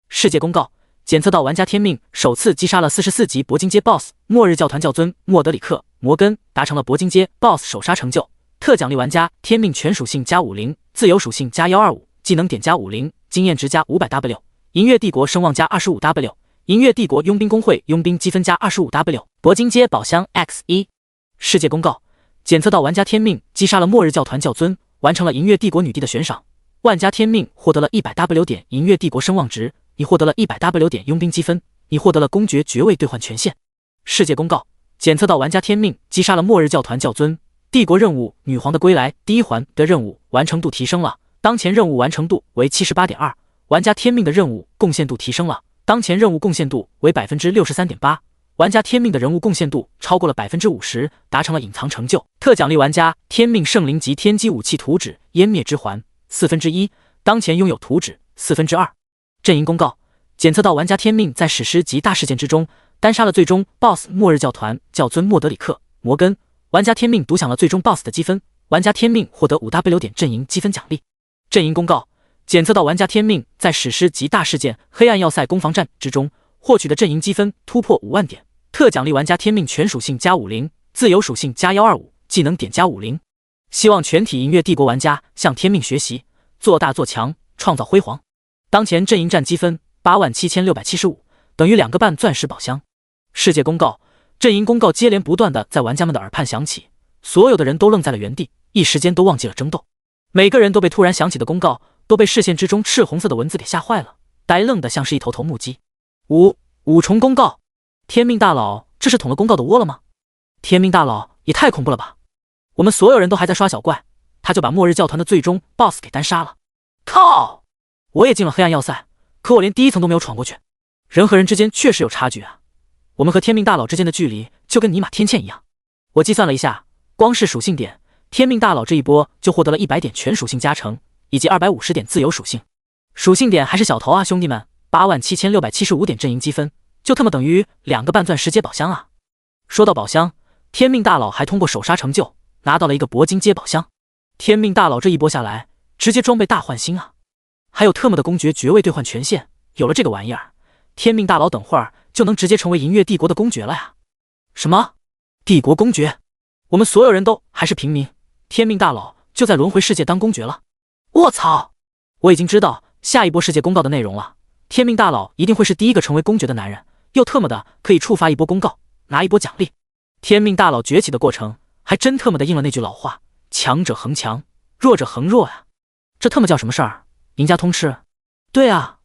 世界公告，检测到玩家天命首次击杀了44级铂金阶 BOSS 末日教团教尊莫德里克摩根，达成了铂金阶 BOSS 首杀成就。特奖励玩家天命全属性加50，自由属性加125，技能点加50，经验值加500W， 银月帝国声望加25W， 银月帝国佣兵工会佣兵积分加25W， 铂金阶宝箱 X1。世界公告，检测到玩家天命击杀了末日教团教尊，完成了银月帝国女帝的悬赏，玩家天命获得了100W 点银月帝国声望值，你获得了100W 点佣兵积分，你获得了公爵爵位兑换权限。世界公告，检测到玩家天命击杀了末日教团教尊，帝国任务女皇的归来第一环的任务完成度提升了，当前任务完成度为 78.2， 玩家天命的任务贡献度提升了，当前任务贡献度为 63.8%， 玩家天命的人物贡献度超过了 50%， 达成了隐藏成就。特奖励玩家天命圣灵级天机武器图纸湮灭之环1/4，当前拥有图纸2/4。阵营公告，检测到玩家天命在史诗级大事件之中单杀了最终 BOSS 末日教团教尊莫德里克摩根，玩家天命独享了最终 BOSS 的积分，玩家天命获得5W 点阵营积分奖励。阵营公告，检测到玩家天命在史诗级大事件黑暗要塞攻防战之中获取的阵营积分突破5万点，特奖励玩家天命全属性加50，自由属性加125，技能点加50。希望全体银月帝国玩家向天命学习，做大做强，创造辉煌。当前阵营战积分87675，等于2个半钻石宝箱。世界公告，阵营公告接连不断的在玩家们的耳畔响起，所有的人都愣在了原地，一时间都忘记了争斗。每个人都被突然响起的公告都被视线之中赤红色的文字给吓坏了，呆愣的像是一头头目鸡。五重公告，天命大佬这是捅了公告的窝了吗？天命大佬也太恐怖了吧！我们所有人都还在刷小怪，他就把末日教团的最终 BOSS 给单杀了。靠！我也进了黑暗要塞，可我连第一层都没有闯过去。人和人之间确实有差距啊，我们和天命大佬之间的距离就跟尼玛天堑一样。我计算了一下，光是属性点，天命大佬这一波就获得了100点全属性加成，以及250点自由属性。属性点还是小头啊，兄弟们，87675点阵营积分，就他妈等于2个半钻石阶宝箱啊！说到宝箱，天命大佬还通过首杀成就拿到了一个铂金阶宝箱。天命大佬这一波下来，直接装备大换新啊！还有特么的公爵爵位兑换权限，有了这个玩意儿，天命大佬等会儿就能直接成为银月帝国的公爵了呀！什么？帝国公爵？我们所有人都还是平民，天命大佬就在轮回世界当公爵了。我操！我已经知道下一波世界公告的内容了，天命大佬一定会是第一个成为公爵的男人，又特么的可以触发一波公告，拿一波奖励。天命大佬崛起的过程还真特么的应了那句老话，强者恒强，弱者恒弱啊。这特么叫什么事儿？赢家通吃？对啊，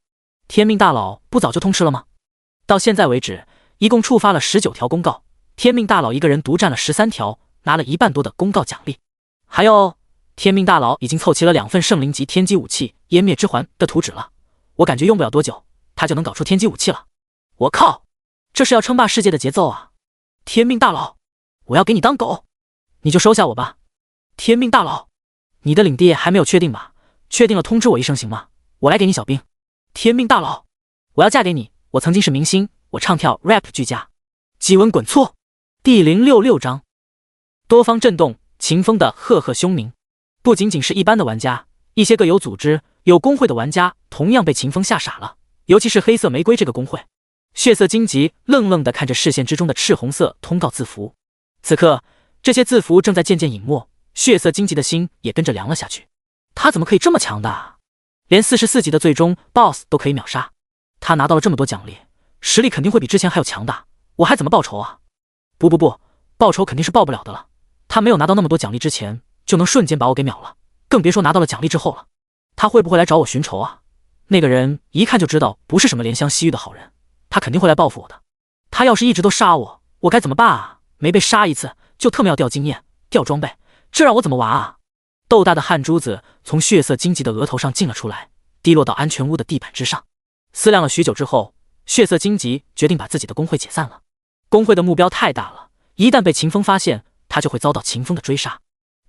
天命大佬不早就通吃了吗？到现在为止，一共触发了19条公告，天命大佬一个人独占了13条，拿了1半多的公告奖励。还有，天命大佬已经凑齐了2份圣灵级天机武器湮灭之环的图纸了，我感觉用不了多久，他就能搞出天机武器了。我靠，这是要称霸世界的节奏啊！天命大佬，我要给你当狗，你就收下我吧。天命大佬，你的领地还没有确定吧？确定了通知我一声行吗？我来给你小兵。天命大佬，我要嫁给你，我曾经是明星，我唱跳 rap 俱佳。激文滚错。第066章，多方震动，秦风的赫赫凶名。不仅仅是一般的玩家，一些个有组织、有工会的玩家同样被秦风吓傻了，尤其是黑色玫瑰这个工会。血色荆棘愣愣地看着视线之中的赤红色通告字符，此刻这些字符正在渐渐隐没，血色荆棘的心也跟着凉了下去。他怎么可以这么强大？连44级的最终 BOSS 都可以秒杀，他拿到了这么多奖励，实力肯定会比之前还要强大，我还怎么报仇啊？不，报仇肯定是报不了的了。他没有拿到那么多奖励之前，就能瞬间把我给秒了，更别说拿到了奖励之后了。他会不会来找我寻仇啊？那个人一看就知道不是什么怜香惜玉的好人，他肯定会来报复我的。他要是一直都杀我，我该怎么办啊？没被杀一次就特么要掉经验、掉装备，这让我怎么玩啊？豆大的汗珠子从血色荆棘的额头上进了出来，滴落到安全屋的地板之上。思量了许久之后，血色荆棘决定把自己的工会解散了。工会的目标太大了，一旦被秦风发现，他就会遭到秦风的追杀。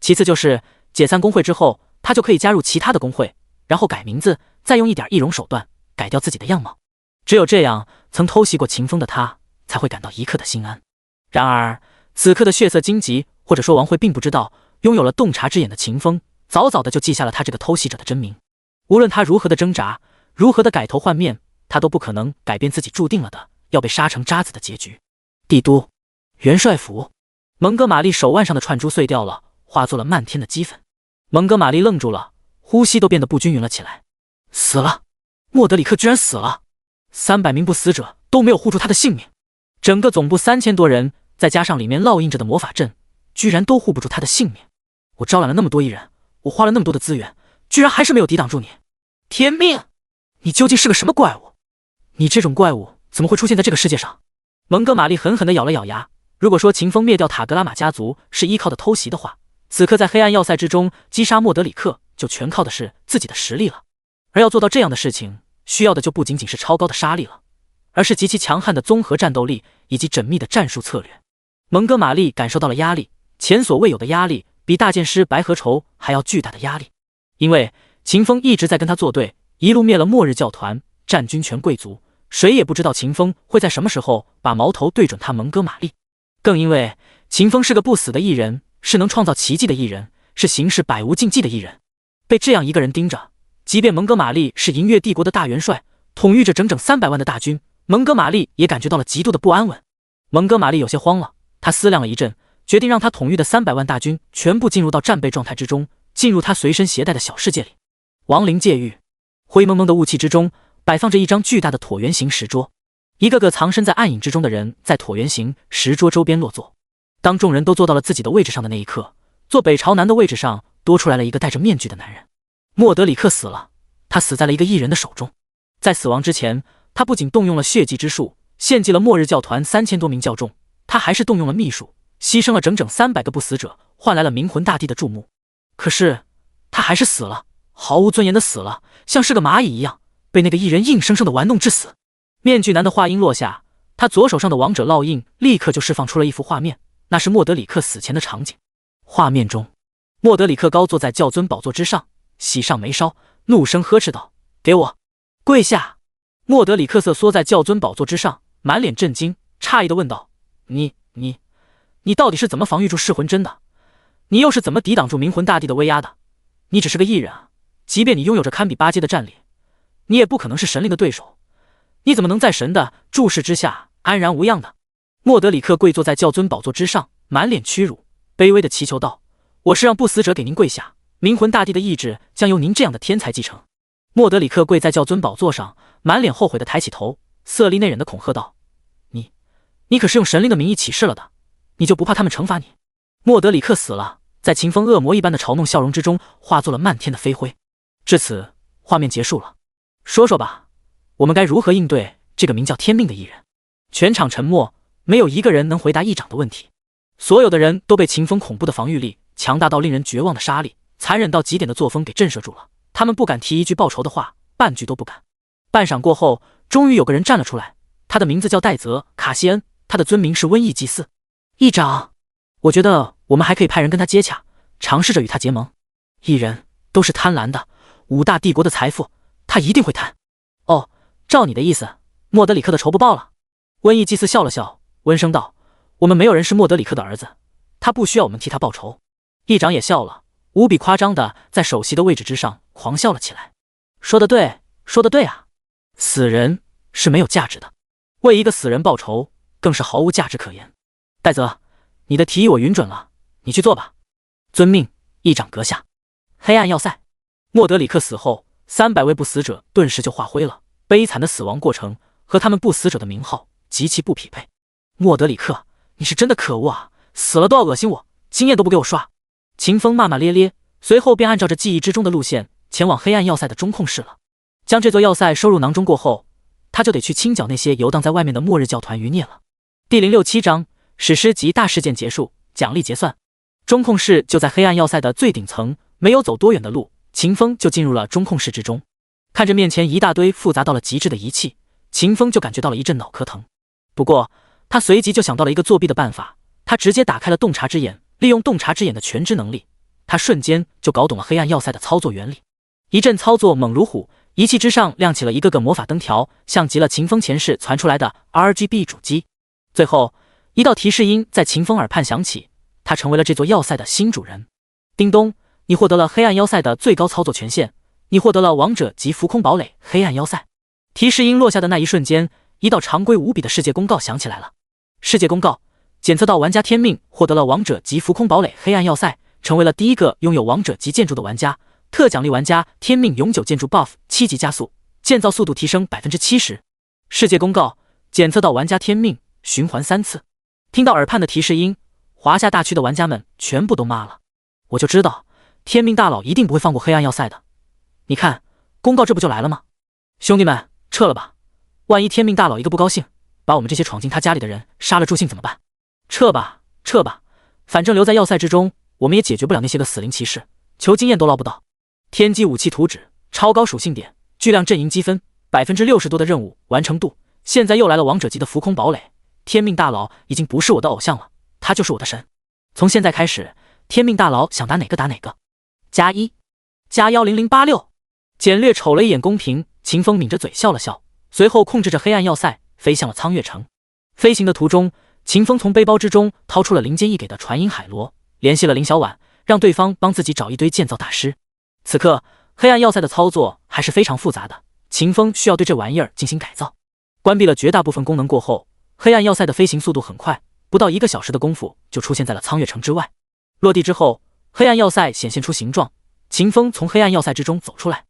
其次就是解散工会之后，他就可以加入其他的工会，然后改名字，再用一点易容手段改掉自己的样貌。只有这样，曾偷袭过秦风的他才会感到一刻的心安。然而此刻的血色荆棘，或者说王慧并不知道，拥有了洞察之眼的秦风早早的就记下了他这个偷袭者的真名。无论他如何的挣扎，如何的改头换面，他都不可能改变自己注定了的要被杀成渣子的结局。帝都元帅府，蒙哥马利手腕上的串珠碎掉了，化作了漫天的齑粉。蒙哥马利愣住了，呼吸都变得不均匀了起来。死了，莫德里克居然死了，300名不死者都没有护住他的性命。整个总部3000多人，再加上里面烙印着的魔法阵，居然都护不住他的性命。我招揽了那么多艺人，我花了那么多的资源，居然还是没有抵挡住你。天命，你究竟是个什么怪物？你这种怪物怎么会出现在这个世界上？蒙哥马利狠狠地咬了咬牙。如果说秦风灭掉塔格拉玛家族是依靠的偷袭的话，此刻在黑暗要塞之中击杀莫德里克就全靠的是自己的实力了。而要做到这样的事情，需要的就不仅仅是超高的杀力了，而是极其强悍的综合战斗力以及缜密的战术策略。蒙哥马利感受到了压力，前所未有的压力，比大剑师白河愁还要巨大的压力。因为秦风一直在跟他作对，一路灭了末日教团、战军权贵族，谁也不知道秦风会在什么时候把矛头对准他蒙哥马利。更因为秦风是个不死的艺人，是能创造奇迹的艺人，是行事百无禁忌的艺人。被这样一个人盯着，即便蒙哥马利是银月帝国的大元帅，统御着整整300万的大军，蒙哥马利也感觉到了极度的不安稳。蒙哥马利有些慌了，他思量了一阵，决定让他统御的300万大军全部进入到战备状态之中，进入他随身携带的小世界里。亡灵界域，灰蒙蒙的雾气之中摆放着一张巨大的椭圆形石桌，一个个藏身在暗影之中的人在椭圆形石桌周边落座。当众人都坐到了自己的位置上的那一刻，坐北朝南的位置上多出来了一个戴着面具的男人。莫德里克死了，他死在了一个异人的手中。在死亡之前，他不仅动用了血祭之术，献祭了末日教团3000多名教众，他还是动用了秘术，牺牲了整整300个不死者，换来了冥魂大帝的注目。可是他还是死了，毫无尊严的死了，像是个蚂蚁一样，被那个异人硬生生的玩弄致死。面具男的话音落下，他左手上的王者烙印立刻就释放出了一幅画面，那是莫德里克死前的场景。画面中，莫德里克高坐在教尊宝座之上，喜上眉梢，怒声呵斥道：“给我跪下！”莫德里克瑟缩在教尊宝座之上，满脸震惊，诧异地问道：“你到底是怎么防御住噬魂针的？你又是怎么抵挡住冥魂大帝的威压的？你只是个异人啊，即便你拥有着堪比8阶的战力，你也不可能是神灵的对手。你怎么能在神的注视之下安然无恙呢？”莫德里克跪坐在教尊宝座之上，满脸屈辱，卑微地祈求道：“我是让不死者给您跪下，冥魂大帝的意志将由您这样的天才继承。”莫德里克跪在教尊宝座上，满脸后悔地抬起头，色厉内荏地恐吓道：“你可是用神灵的名义起誓了的，你就不怕他们惩罚你？”莫德里克死了，在秦风恶魔一般的嘲弄笑容之中，化作了漫天的飞灰。至此，画面结束了。说说吧，我们该如何应对这个名叫天命的异人？全场沉默，没有一个人能回答议长的问题。所有的人都被秦风恐怖的防御力、强大到令人绝望的杀力、残忍到极点的作风给震慑住了。他们不敢提一句报仇的话，半句都不敢。半晌过后，终于有个人站了出来，他的名字叫戴泽·卡西恩，他的尊名是瘟疫祭司。议长，我觉得我们还可以派人跟他接洽，尝试着与他结盟。异人都是贪婪的，5大帝国的财富他一定会贪。哦，照你的意思，莫德里克的仇不报了。瘟疫祭司笑了笑，温声道：我们没有人是莫德里克的儿子，他不需要我们替他报仇。议长也笑了，无比夸张的在首席的位置之上狂笑了起来。说得对，说得对啊，死人是没有价值的，为一个死人报仇更是毫无价值可言。戴泽，你的提议我允准了，你去做吧。遵命，议长阁下。黑暗要塞，莫德里克死后，300位不死者顿时就化灰了。悲惨的死亡过程和他们不死者的名号极其不匹配。莫德里克，你是真的可恶啊！死了都要恶心我，经验都不给我刷。秦风骂骂咧咧，随后便按照着记忆之中的路线前往黑暗要塞的中控室了。将这座要塞收入囊中过后，他就得去清剿那些游荡在外面的末日教团余孽了。第067章史诗级大事件结束，奖励结算。中控室就在黑暗要塞的最顶层，没有走多远的路，秦风就进入了中控室之中。看着面前一大堆复杂到了极致的仪器，秦风就感觉到了一阵脑壳疼。不过他随即就想到了一个作弊的办法，他直接打开了洞察之眼，利用洞察之眼的全知能力，他瞬间就搞懂了黑暗要塞的操作原理。一阵操作猛如虎，仪器之上亮起了一个个魔法灯条，像极了秦风前世传出来的 RGB 主机。最后一道提示音在秦风耳畔响起，他成为了这座要塞的新主人。叮咚，你获得了黑暗要塞的最高操作权限，你获得了王者级浮空堡垒黑暗要塞。提示音落下的那一瞬间，一道常规无比的世界公告响起来了。世界公告，检测到玩家天命获得了王者级浮空堡垒黑暗要塞，成为了第一个拥有王者级建筑的玩家。特奖励玩家天命永久建筑 buff 7级加速，建造速度提升 70%。 世界公告，检测到玩家天命循环3次。听到耳畔的提示音，华夏大区的玩家们全部都骂了。我就知道天命大佬一定不会放过黑暗要塞的，你看公告这不就来了吗？兄弟们，撤了吧，万一天命大佬一个不高兴，把我们这些闯进他家里的人杀了助兴怎么办？撤吧，撤吧，反正留在要塞之中，我们也解决不了那些个死灵骑士，求经验都捞不到。天机武器图纸，超高属性点，巨量阵营积分，60%多的任务完成度。现在又来了王者级的浮空堡垒，天命大佬已经不是我的偶像了，他就是我的神。从现在开始，天命大佬想打哪个打哪个。+1加10086。简略瞅了一眼公屏，秦风抿着嘴笑了笑，随后控制着黑暗要塞飞向了苍月城。飞行的途中，秦风从背包之中掏出了林坚一给的传音海螺，联系了林小婉，让对方帮自己找一堆建造大师。此刻黑暗要塞的操作还是非常复杂的，秦风需要对这玩意儿进行改造。关闭了绝大部分功能过后，黑暗要塞的飞行速度很快，不到1个小时的功夫就出现在了苍月城之外。落地之后，黑暗要塞显现出形状，秦风从黑暗要塞之中走出来。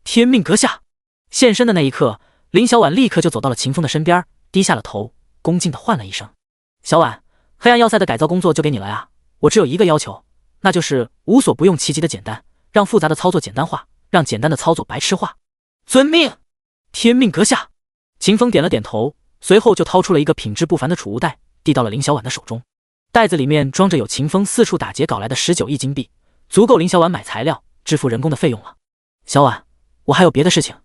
天命阁下！现身的那一刻，林小婉立刻就走到了秦风的身边，低下了头，恭敬地唤了一声：小婉，黑暗要塞的改造工作就给你了呀，我只有一个要求，那就是无所不用其极的简单，让复杂的操作简单化，让简单的操作白痴化。遵命，天命阁下。秦风点了点头，随后就掏出了一个品质不凡的储物袋，递到了林小婉的手中。袋子里面装着有秦风四处打劫搞来的19亿金币，足够林小婉买材料、支付人工的费用了。小婉，我还有别的事情，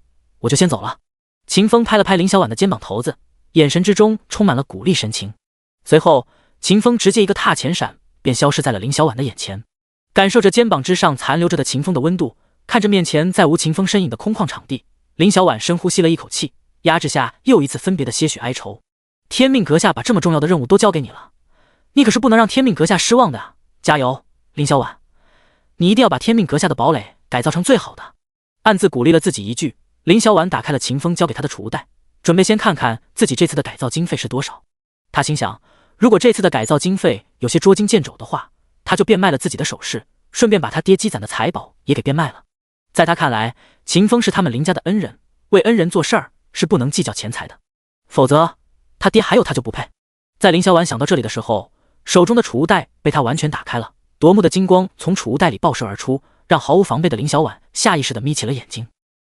我就先走了。秦风拍了拍林小婉的肩膀头子，眼神之中充满了鼓励神情。随后，秦风直接一个踏前闪，便消失在了林小婉的眼前。感受着肩膀之上残留着的秦风的温度，看着面前再无秦风身影的空旷场地，林小婉深呼吸了一口气，压制下又一次分别的些许哀愁。天命阁下把这么重要的任务都交给你了，你可是不能让天命阁下失望的啊！加油，林小婉，你一定要把天命阁下的堡垒改造成最好的。暗自鼓励了自己一句，林小婉打开了秦风交给她的储物袋，准备先看看自己这次的改造经费是多少。她心想，如果这次的改造经费有些捉襟见肘的话，她就变卖了自己的首饰，顺便把他爹积攒的财宝也给变卖了。在他看来，秦风是他们林家的恩人，为恩人做事儿是不能计较钱财的，否则他爹还有他就不配。在林小婉想到这里的时候，手中的储物袋被他完全打开了，夺目的金光从储物袋里爆射而出，让毫无防备的林小婉下意识地眯起了眼睛。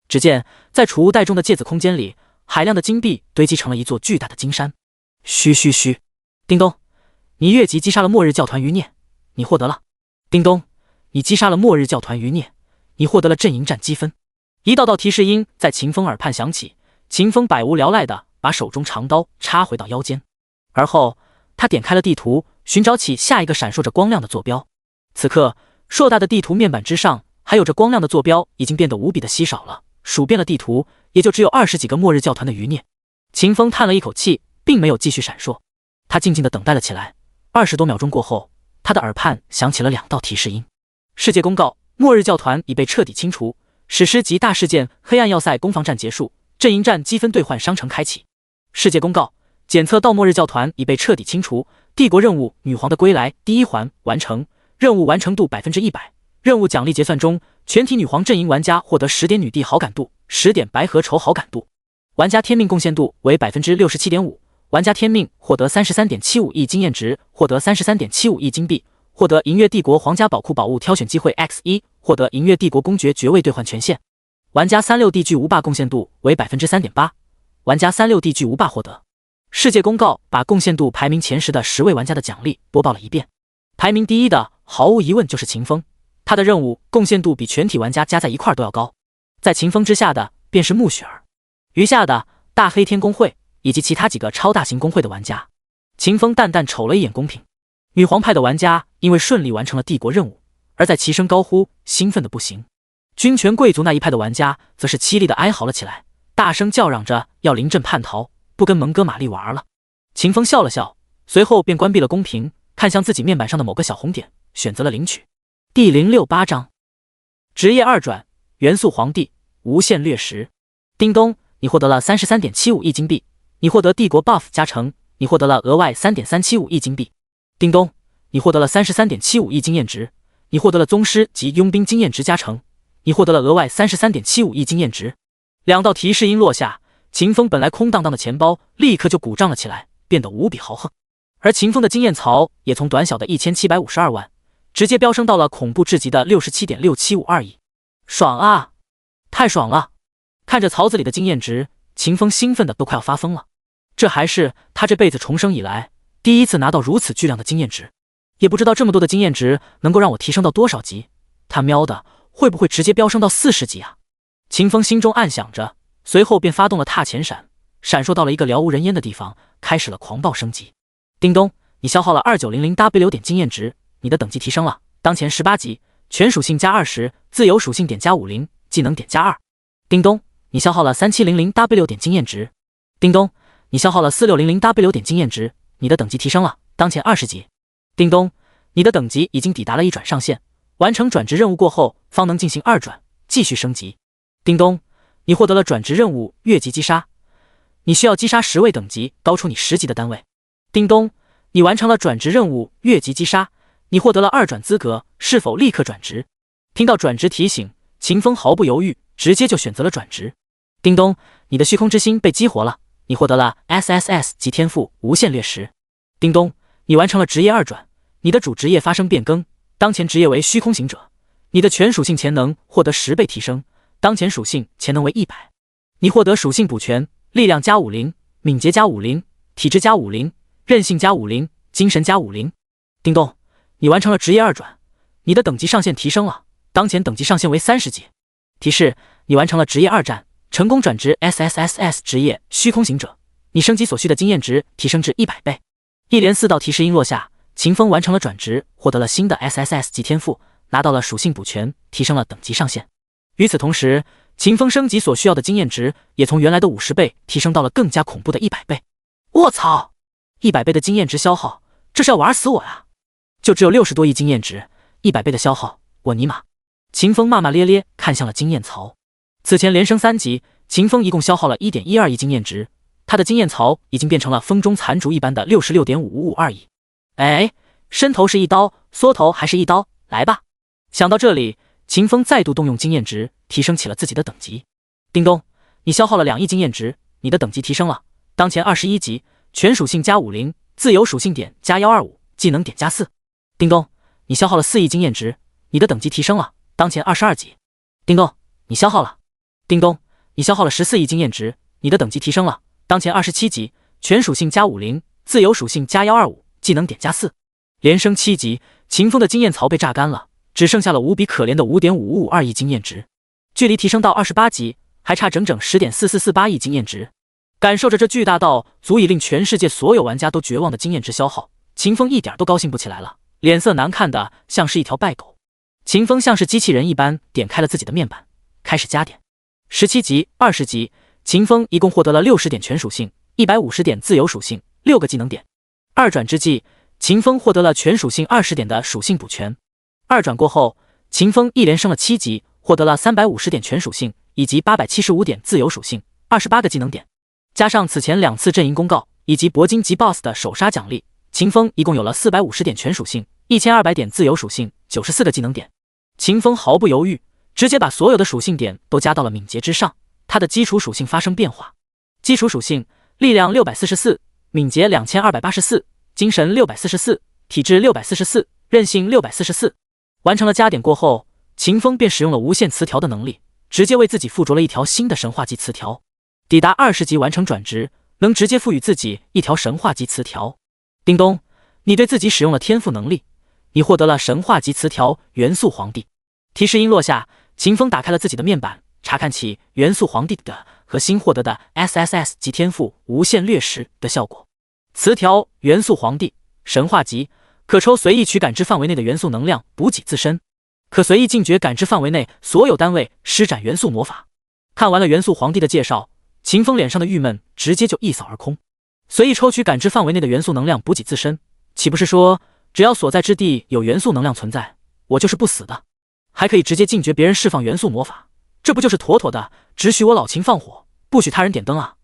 只见在储物袋中的芥子空间里，海量的金币堆积成了一座巨大的金山。嘘嘘嘘，叮咚，你越级击杀了末日教团余孽，你获得了。叮咚，你击杀了末日教团余孽，你获得了阵营战积分。一道道提示音在秦风耳畔响起，秦风百无聊赖地把手中长刀插回到腰间，而后他点开了地图，寻找起下一个闪烁着光亮的坐标。此刻硕大的地图面板之上还有着光亮的坐标已经变得无比的稀少了，数遍了地图也就只有20几个末日教团的余孽。秦风叹了一口气，并没有继续闪烁，他静静地等待了起来。20多秒钟过后，他的耳畔响起了2道提示音：世界公告，末日教团已被彻底清除，史诗级大事件黑暗要塞攻防战结束，阵营战积分兑换商城开启。世界公告，检测到末日教团已被彻底清除，帝国任务女皇的归来第1环完成，任务完成度100%，任务奖励结算中，全体女皇阵营玩家获得10点女帝好感度，10点白河愁好感度，玩家天命贡献度为 67.5%， 玩家天命获得 33.75 亿经验值，获得 33.75 亿金币，获得银月帝国皇家宝库宝物挑选机会 X1， 获得银月帝国公爵爵位兑换权限。玩家36D 巨无霸贡献度为 3.8%， 玩家36D 巨无霸获得。世界公告把贡献度排名前10的10位玩家的奖励播报了一遍。排名第1的毫无疑问就是秦风，他的任务贡献度比全体玩家加在一块都要高。在秦风之下的便是穆雪儿，余下的大黑天公会以及其他几个超大型公会的玩家。秦风淡淡瞅了一眼公屏，女皇派的玩家因为顺利完成了帝国任务，而在齐声高呼，兴奋的不行。军权贵族那一派的玩家则是凄厉的哀嚎了起来，大声叫嚷着要临阵叛逃，不跟蒙哥马利玩了。秦风笑了笑，随后便关闭了公屏，看向自己面板上的某个小红点，选择了领取。第068章职业2转元素皇帝无限掠食。叮咚，你获得了 33.75 亿金币，你获得帝国 buff 加成，你获得了额外 3.375 亿金币。叮咚，你获得了 33.75 亿经验值，你获得了宗师及佣兵经验值加成，你获得了额外 33.75 亿经验值。2道提示音落下，秦风本来空荡荡的钱包立刻就鼓胀了起来，变得无比豪横。而秦风的经验槽也从短小的1752万直接飙升到了恐怖至极的 67.6752亿。爽啊，太爽了！看着槽子里的经验值，秦风兴奋的都快要发疯了。这还是他这辈子重生以来第一次拿到如此巨量的经验值，也不知道这么多的经验值能够让我提升到多少级，他喵的会不会直接飙升到40级啊？秦风心中暗想着，随后便发动了踏前闪，闪烁到了一个了无人烟的地方，开始了狂暴升级。叮咚，你消耗了 2900W 点经验值，你的等级提升了，当前18级，全属性加20，自由属性点加50，技能点加2。叮咚，你消耗了 3700W 点经验值。叮咚，你消耗了 4600W 点经验值，你的等级提升了，当前20级。叮咚，你的等级已经抵达了1转上限，完成转职任务过后方能进行2转，继续升级。叮咚，你获得了转职任务越级击杀，你需要击杀10位等级高出你10级的单位。叮咚，你完成了转职任务越级击杀，你获得了2转资格，是否立刻转职？听到转职提醒，秦风毫不犹豫，直接就选择了转职。叮咚，你的虚空之心被激活了，你获得了 SSS 级天赋无限掠食。叮咚，你完成了职业2转，你的主职业发生变更，当前职业为虚空行者，你的全属性潜能获得10倍提升，当前属性潜能为100。你获得属性补全，力量加50，敏捷加50，体质加50，韧性加50，精神加50。叮咚，你完成了职业2转，你的等级上限提升了，当前等级上限为30级。提示，你完成了职业2战，成功转职 SSSS 职业虚空行者，你升级所需的经验值提升至100倍。一连4道提示音落下，秦风完成了转职，获得了新的 SSS 级天赋，拿到了属性补全，提升了等级上限。与此同时，秦风升级所需要的经验值也从原来的50倍提升到了更加恐怖的100倍。卧槽，100倍的经验值消耗，这是要玩死我呀！就只有60多亿经验值，100倍的消耗，我尼玛！秦风骂骂咧咧看向了经验槽。此前连升3级，秦风一共消耗了 1.12 亿经验值，他的经验槽已经变成了风中残烛一般的 66.5552亿。哎，伸头是一刀，缩头还是一刀，来吧！想到这里，秦风再度动用经验值，提升起了自己的等级。叮咚，你消耗了2亿经验值，你的等级提升了，当前21级，全属性加50，自由属性点加125，技能点加4。叮咚，你消耗了4亿经验值，你的等级提升了，当前22级。叮咚，你消耗了。叮咚，你消耗了14亿经验值，你的等级提升了，当前27级。全属性加50，自由属性加125，技能点加4。连升7级，秦风的经验槽被榨干了，只剩下了无比可怜的5.5552亿经验值，距离提升到28级还差整整10.4448亿经验值。感受着这巨大到足以令全世界所有玩家都绝望的经验值消耗，秦风一点都高兴不起来了，脸色难看的像是一条败狗。秦风像是机器人一般点开了自己的面板，开始加点。17级、20级，秦风一共获得了60点全属性，150点自由属性，6个技能点。二转之际，秦风获得了全属性20点的属性补全。二转过后，秦风一连升了7级，获得了350点全属性以及875点自由属性，28个技能点。加上此前2次阵营公告以及铂金级 BOSS 的首杀奖励，秦风一共有了450点全属性，1200点自由属性，94个技能点。秦风毫不犹豫，直接把所有的属性点都加到了敏捷之上，他的基础属性发生变化。基础属性：力量644，敏捷2284，精神644，体质644，韧性644。完成了加点过后，秦风便使用了无限词条的能力，直接为自己附着了一条新的神话级词条。抵达20级完成转职，能直接赋予自己一条神话级词条。叮咚，你对自己使用了天赋能力，你获得了神话级词条元素皇帝。提示音落下，秦风打开了自己的面板，查看起元素皇帝的和新获得的 SSS 级天赋无限掠食的效果。词条元素皇帝神话级，可抽随意取感知范围内的元素能量补给自身，可随意禁绝感知范围内所有单位施展元素魔法。看完了元素皇帝的介绍，秦风脸上的郁闷直接就一扫而空。随意抽取感知范围内的元素能量补给自身，岂不是说只要所在之地有元素能量存在，我就是不死的？还可以直接禁绝别人释放元素魔法，这不就是妥妥的只许我老秦放火，不许他人点灯啊？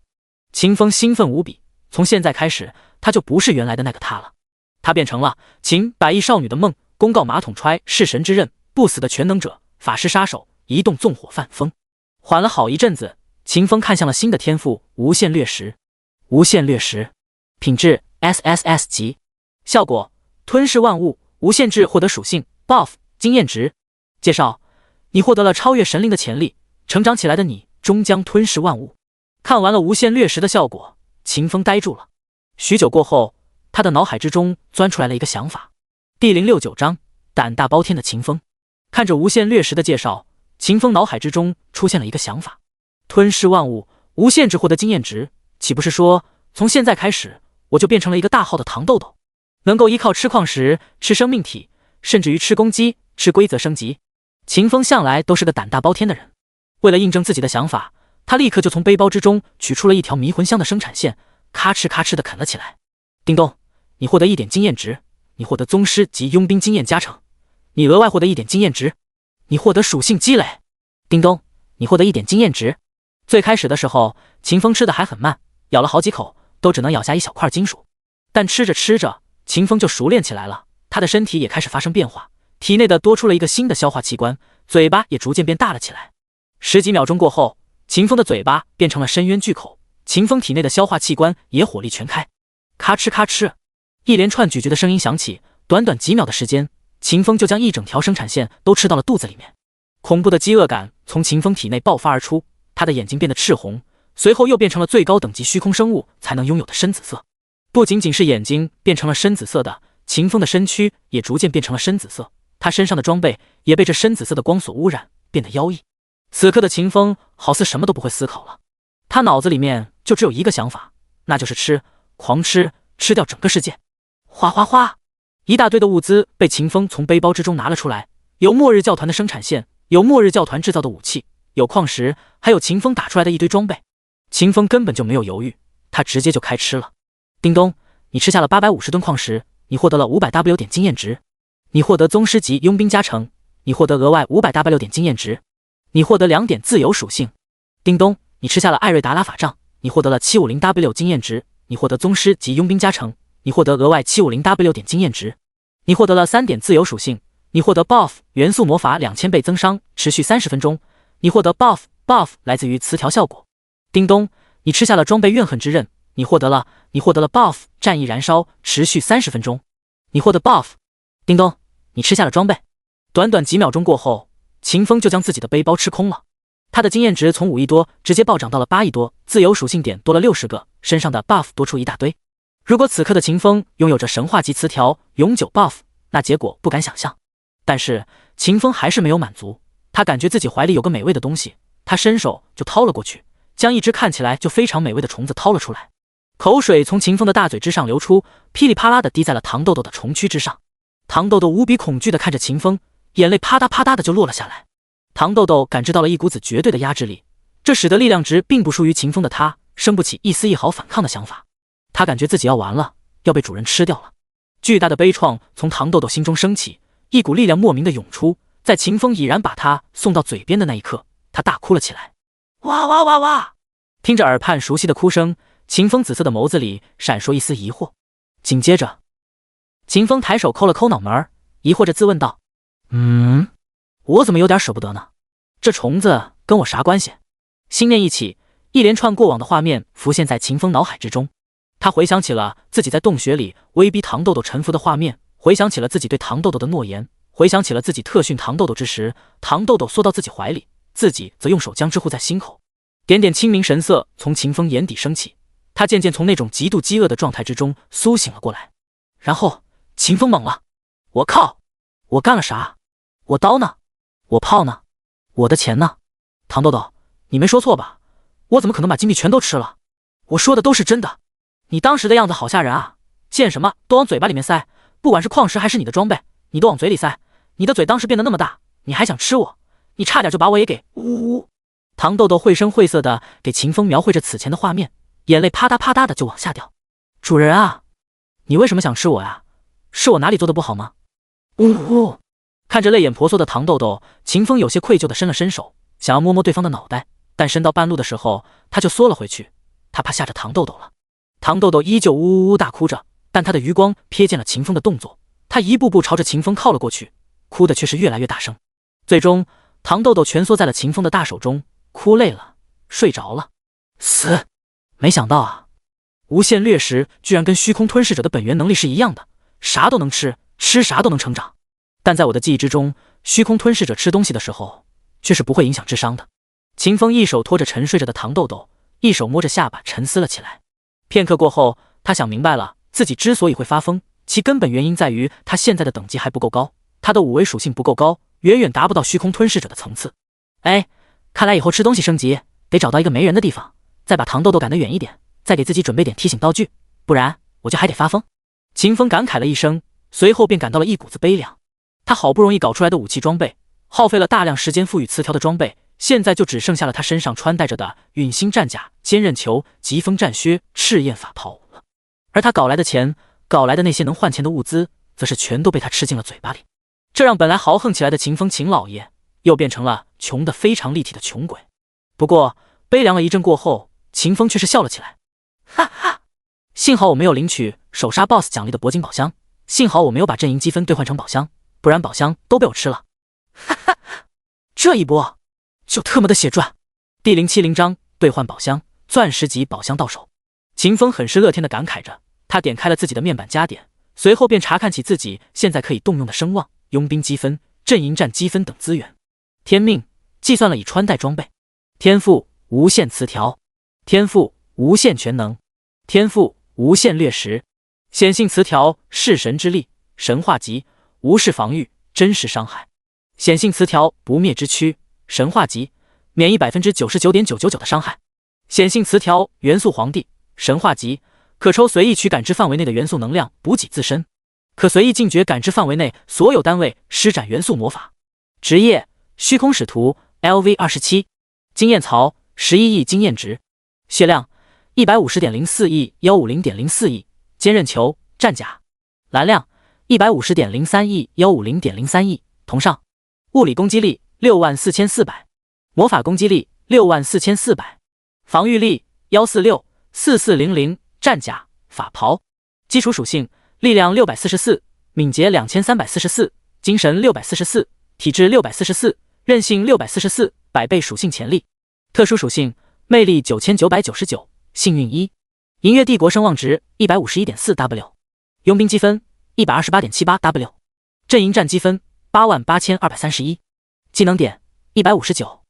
秦风兴奋无比，从现在开始他就不是原来的那个他了，他变成了秦百亿少女的梦，公告马桶揣弑神之刃，不死的全能者，法师杀手，移动纵火犯风。缓了好一阵子，秦风看向了新的天赋无限掠食。无限掠食，品质 SSS 级，效果吞噬万物，无限制获得属性 buff 经验值。介绍：你获得了超越神灵的潜力，成长起来的你终将吞噬万物。看完了无限掠食的效果，秦风呆住了。许久过后，他的脑海之中钻出来了一个想法。第069章胆大包天的秦风。看着无限掠食的介绍，秦风脑海之中出现了一个想法：吞噬万物，无限制获得经验值，岂不是说从现在开始我就变成了一个大号的糖豆豆，能够依靠吃矿石、吃生命体，甚至于吃公鸡、吃规则升级？秦风向来都是个胆大包天的人，为了印证自己的想法，他立刻就从背包之中取出了一条迷魂香的生产线，咔哧咔哧的啃了起来。叮咚，你获得1点经验值，你获得宗师及佣兵经验加成，你额外获得1点经验值，你获得属性积累。叮咚，你获得1点经验值。最开始的时候，秦风吃的还很慢，咬了好几口都只能咬下一小块金属，但吃着吃着，秦风就熟练起来了，他的身体也开始发生变化，体内的多出了一个新的消化器官，嘴巴也逐渐变大了起来。10几秒钟过后，秦风的嘴巴变成了深渊巨口，秦风体内的消化器官也火力全开，咔哧咔哧，一连串咀嚼的声音响起，短短几秒的时间，秦风就将一整条生产线都吃到了肚子里面。恐怖的饥饿感从秦风体内爆发而出，他的眼睛变得赤红，随后又变成了最高等级虚空生物才能拥有的深紫色。不仅仅是眼睛变成了深紫色的，秦风的身躯也逐渐变成了深紫色，他身上的装备也被这深紫色的光所污染，变得妖异。此刻的秦风好似什么都不会思考了，他脑子里面就只有一个想法，那就是吃，狂吃，吃掉整个世界。哗哗哗，一大堆的物资被秦风从背包之中拿了出来，有末日教团的生产线，有末日教团制造的武器，有矿石，还有秦风打出来的一堆装备。秦风根本就没有犹豫，他直接就开吃了。叮咚，你吃下了850吨矿石，你获得了500W 点经验值，你获得宗师级佣兵加成，你获得额外500W 点经验值，你获得2点自由属性。叮咚，你吃下了艾瑞达拉法杖，你获得了750W 经验值，你获得宗师级佣兵加成，你获得额外750W 点经验值，你获得了3点自由属性，你获得 buff 元素魔法2000倍增伤，持续30分钟，你获得 buff 来自于词条效果。叮咚，你吃下了装备怨恨之刃，你获得了 buff 战役燃烧，持续30分钟。你获得 buff。叮咚，你吃下了装备。短短几秒钟过后，秦风就将自己的背包吃空了。他的经验值从5亿多直接暴涨到了8亿多，自由属性点多了60个，身上的 buff 多出一大堆。如果此刻的秦风拥有着神话级词条永久 buff， 那结果不敢想象。但是秦风还是没有满足，他感觉自己怀里有个美味的东西，他伸手就掏了过去，将一只看起来就非常美味的虫子掏了出来。口水从秦风的大嘴之上流出，噼里啪啦的滴在了糖豆豆的虫躯之上。糖豆豆无比恐惧的看着秦风，眼泪啪嗒啪嗒的就落了下来。糖豆豆感知到了一股子绝对的压制力，这使得力量值并不输于秦风的他，生不起一丝一毫反抗的想法。他感觉自己要完了，要被主人吃掉了。巨大的悲怆从糖豆豆心中升起，一股力量莫名的涌出，在秦风已然把他送到嘴边的那一刻，他大哭了起来，哇哇哇哇！听着耳畔熟悉的哭声，秦风紫色的眸子里闪烁一丝疑惑。紧接着，秦风抬手抠了抠脑门，疑惑着自问道：我怎么有点舍不得呢？这虫子跟我啥关系？心念一起，一连串过往的画面浮现在秦风脑海之中。他回想起了自己在洞穴里威逼糖豆豆臣服的画面，回想起了自己对糖豆豆的诺言，回想起了自己特训糖豆豆之时，糖豆豆缩到自己怀里，自己则用手将之护在心口。点点清明神色从秦风眼底升起，他渐渐从那种极度饥饿的状态之中苏醒了过来。然后秦风懵了，我靠，我干了啥？我刀呢？我炮呢？我的钱呢？糖豆豆，你没说错吧？我怎么可能把金币全都吃了？我说的都是真的。你当时的样子好吓人啊，见什么都往嘴巴里面塞，不管是矿石还是你的装备，你都往嘴里塞。你的嘴当时变得那么大，你还想吃我？你差点就把我也给……呜！糖豆豆绘声绘色的给秦风描绘着此前的画面，眼泪啪嗒啪嗒的就往下掉。主人啊，你为什么想吃我呀？是我哪里做的不好吗？呜！看着泪眼婆娑的糖豆豆，秦风有些愧疚的伸了伸手，想要摸摸对方的脑袋，但伸到半路的时候，他就缩了回去，他怕吓着糖豆豆了。糖豆豆依旧呜呜大哭着，但他的余光瞥见了秦风的动作，他一步步朝着秦风靠了过去，哭的却是越来越大声。最终，糖豆豆蜷缩在了秦风的大手中，哭累了，睡着了。死！没想到啊，无限掠食居然跟虚空吞噬者的本源能力是一样的，啥都能吃，吃啥都能成长。但在我的记忆之中，虚空吞噬者吃东西的时候却是不会影响智商的。秦风一手托着沉睡着的糖豆豆，一手摸着下巴沉思了起来。片刻过后，他想明白了，自己之所以会发疯，其根本原因在于他现在的等级还不够高，他的5维属性不够高，远远达不到虚空吞噬者的层次。看来以后吃东西升级得找到一个没人的地方，再把糖豆豆赶得远一点，再给自己准备点提醒道具，不然我就还得发疯。秦风感慨了一声，随后便感到了一股子悲凉。他好不容易搞出来的武器装备，耗费了大量时间赋予词条的装备，现在就只剩下了他身上穿戴着的陨星战甲、坚韧球、疾风战靴、赤焰法袍了。而他搞来的钱，搞来的那些能换钱的物资，则是全都被他吃进了嘴巴里。这让本来豪横起来的秦风秦老爷，又变成了穷得非常立体的穷鬼。不过悲凉了一阵过后，秦风却是笑了起来，哈哈！幸好我没有领取首杀 BOSS 奖励的铂金宝箱，幸好我没有把阵营积分兑换成宝箱，不然宝箱都被我吃了。哈哈，这一波就特么的血赚！第070章兑换宝箱，钻石级宝箱到手。秦风很是乐天的感慨着，他点开了自己的面板加点，随后便查看起自己现在可以动用的声望、佣兵积分、阵营战积分等资源。天命计算了以穿戴装备，天赋无限词条，天赋无限全能，天赋无限掠食，显性词条弑神之力，神话级，无视防御，真实伤害。显性词条不灭之躯，神话级，免疫 99.999% 的伤害。显性词条元素皇帝，神话级，可抽随意取感知范围内的元素能量补给自身，可随意禁绝感知范围内所有单位施展元素魔法。职业虚空使徒 LV27， 经验槽11亿经验值，血量 150.04亿 150.04亿，坚韧球战甲，蓝量 150.03亿 150.03亿，同上。物理攻击力64400，魔法攻击力64400，防御力1464400，战甲法袍。基础属性力量644，敏捷2344，精神644，体质644，韧性644，百倍属性潜力。特殊属性魅力9999，幸运1，银月帝国声望值 151.4W， 佣兵积分 128.78W， 阵营战积分88231，技能点159，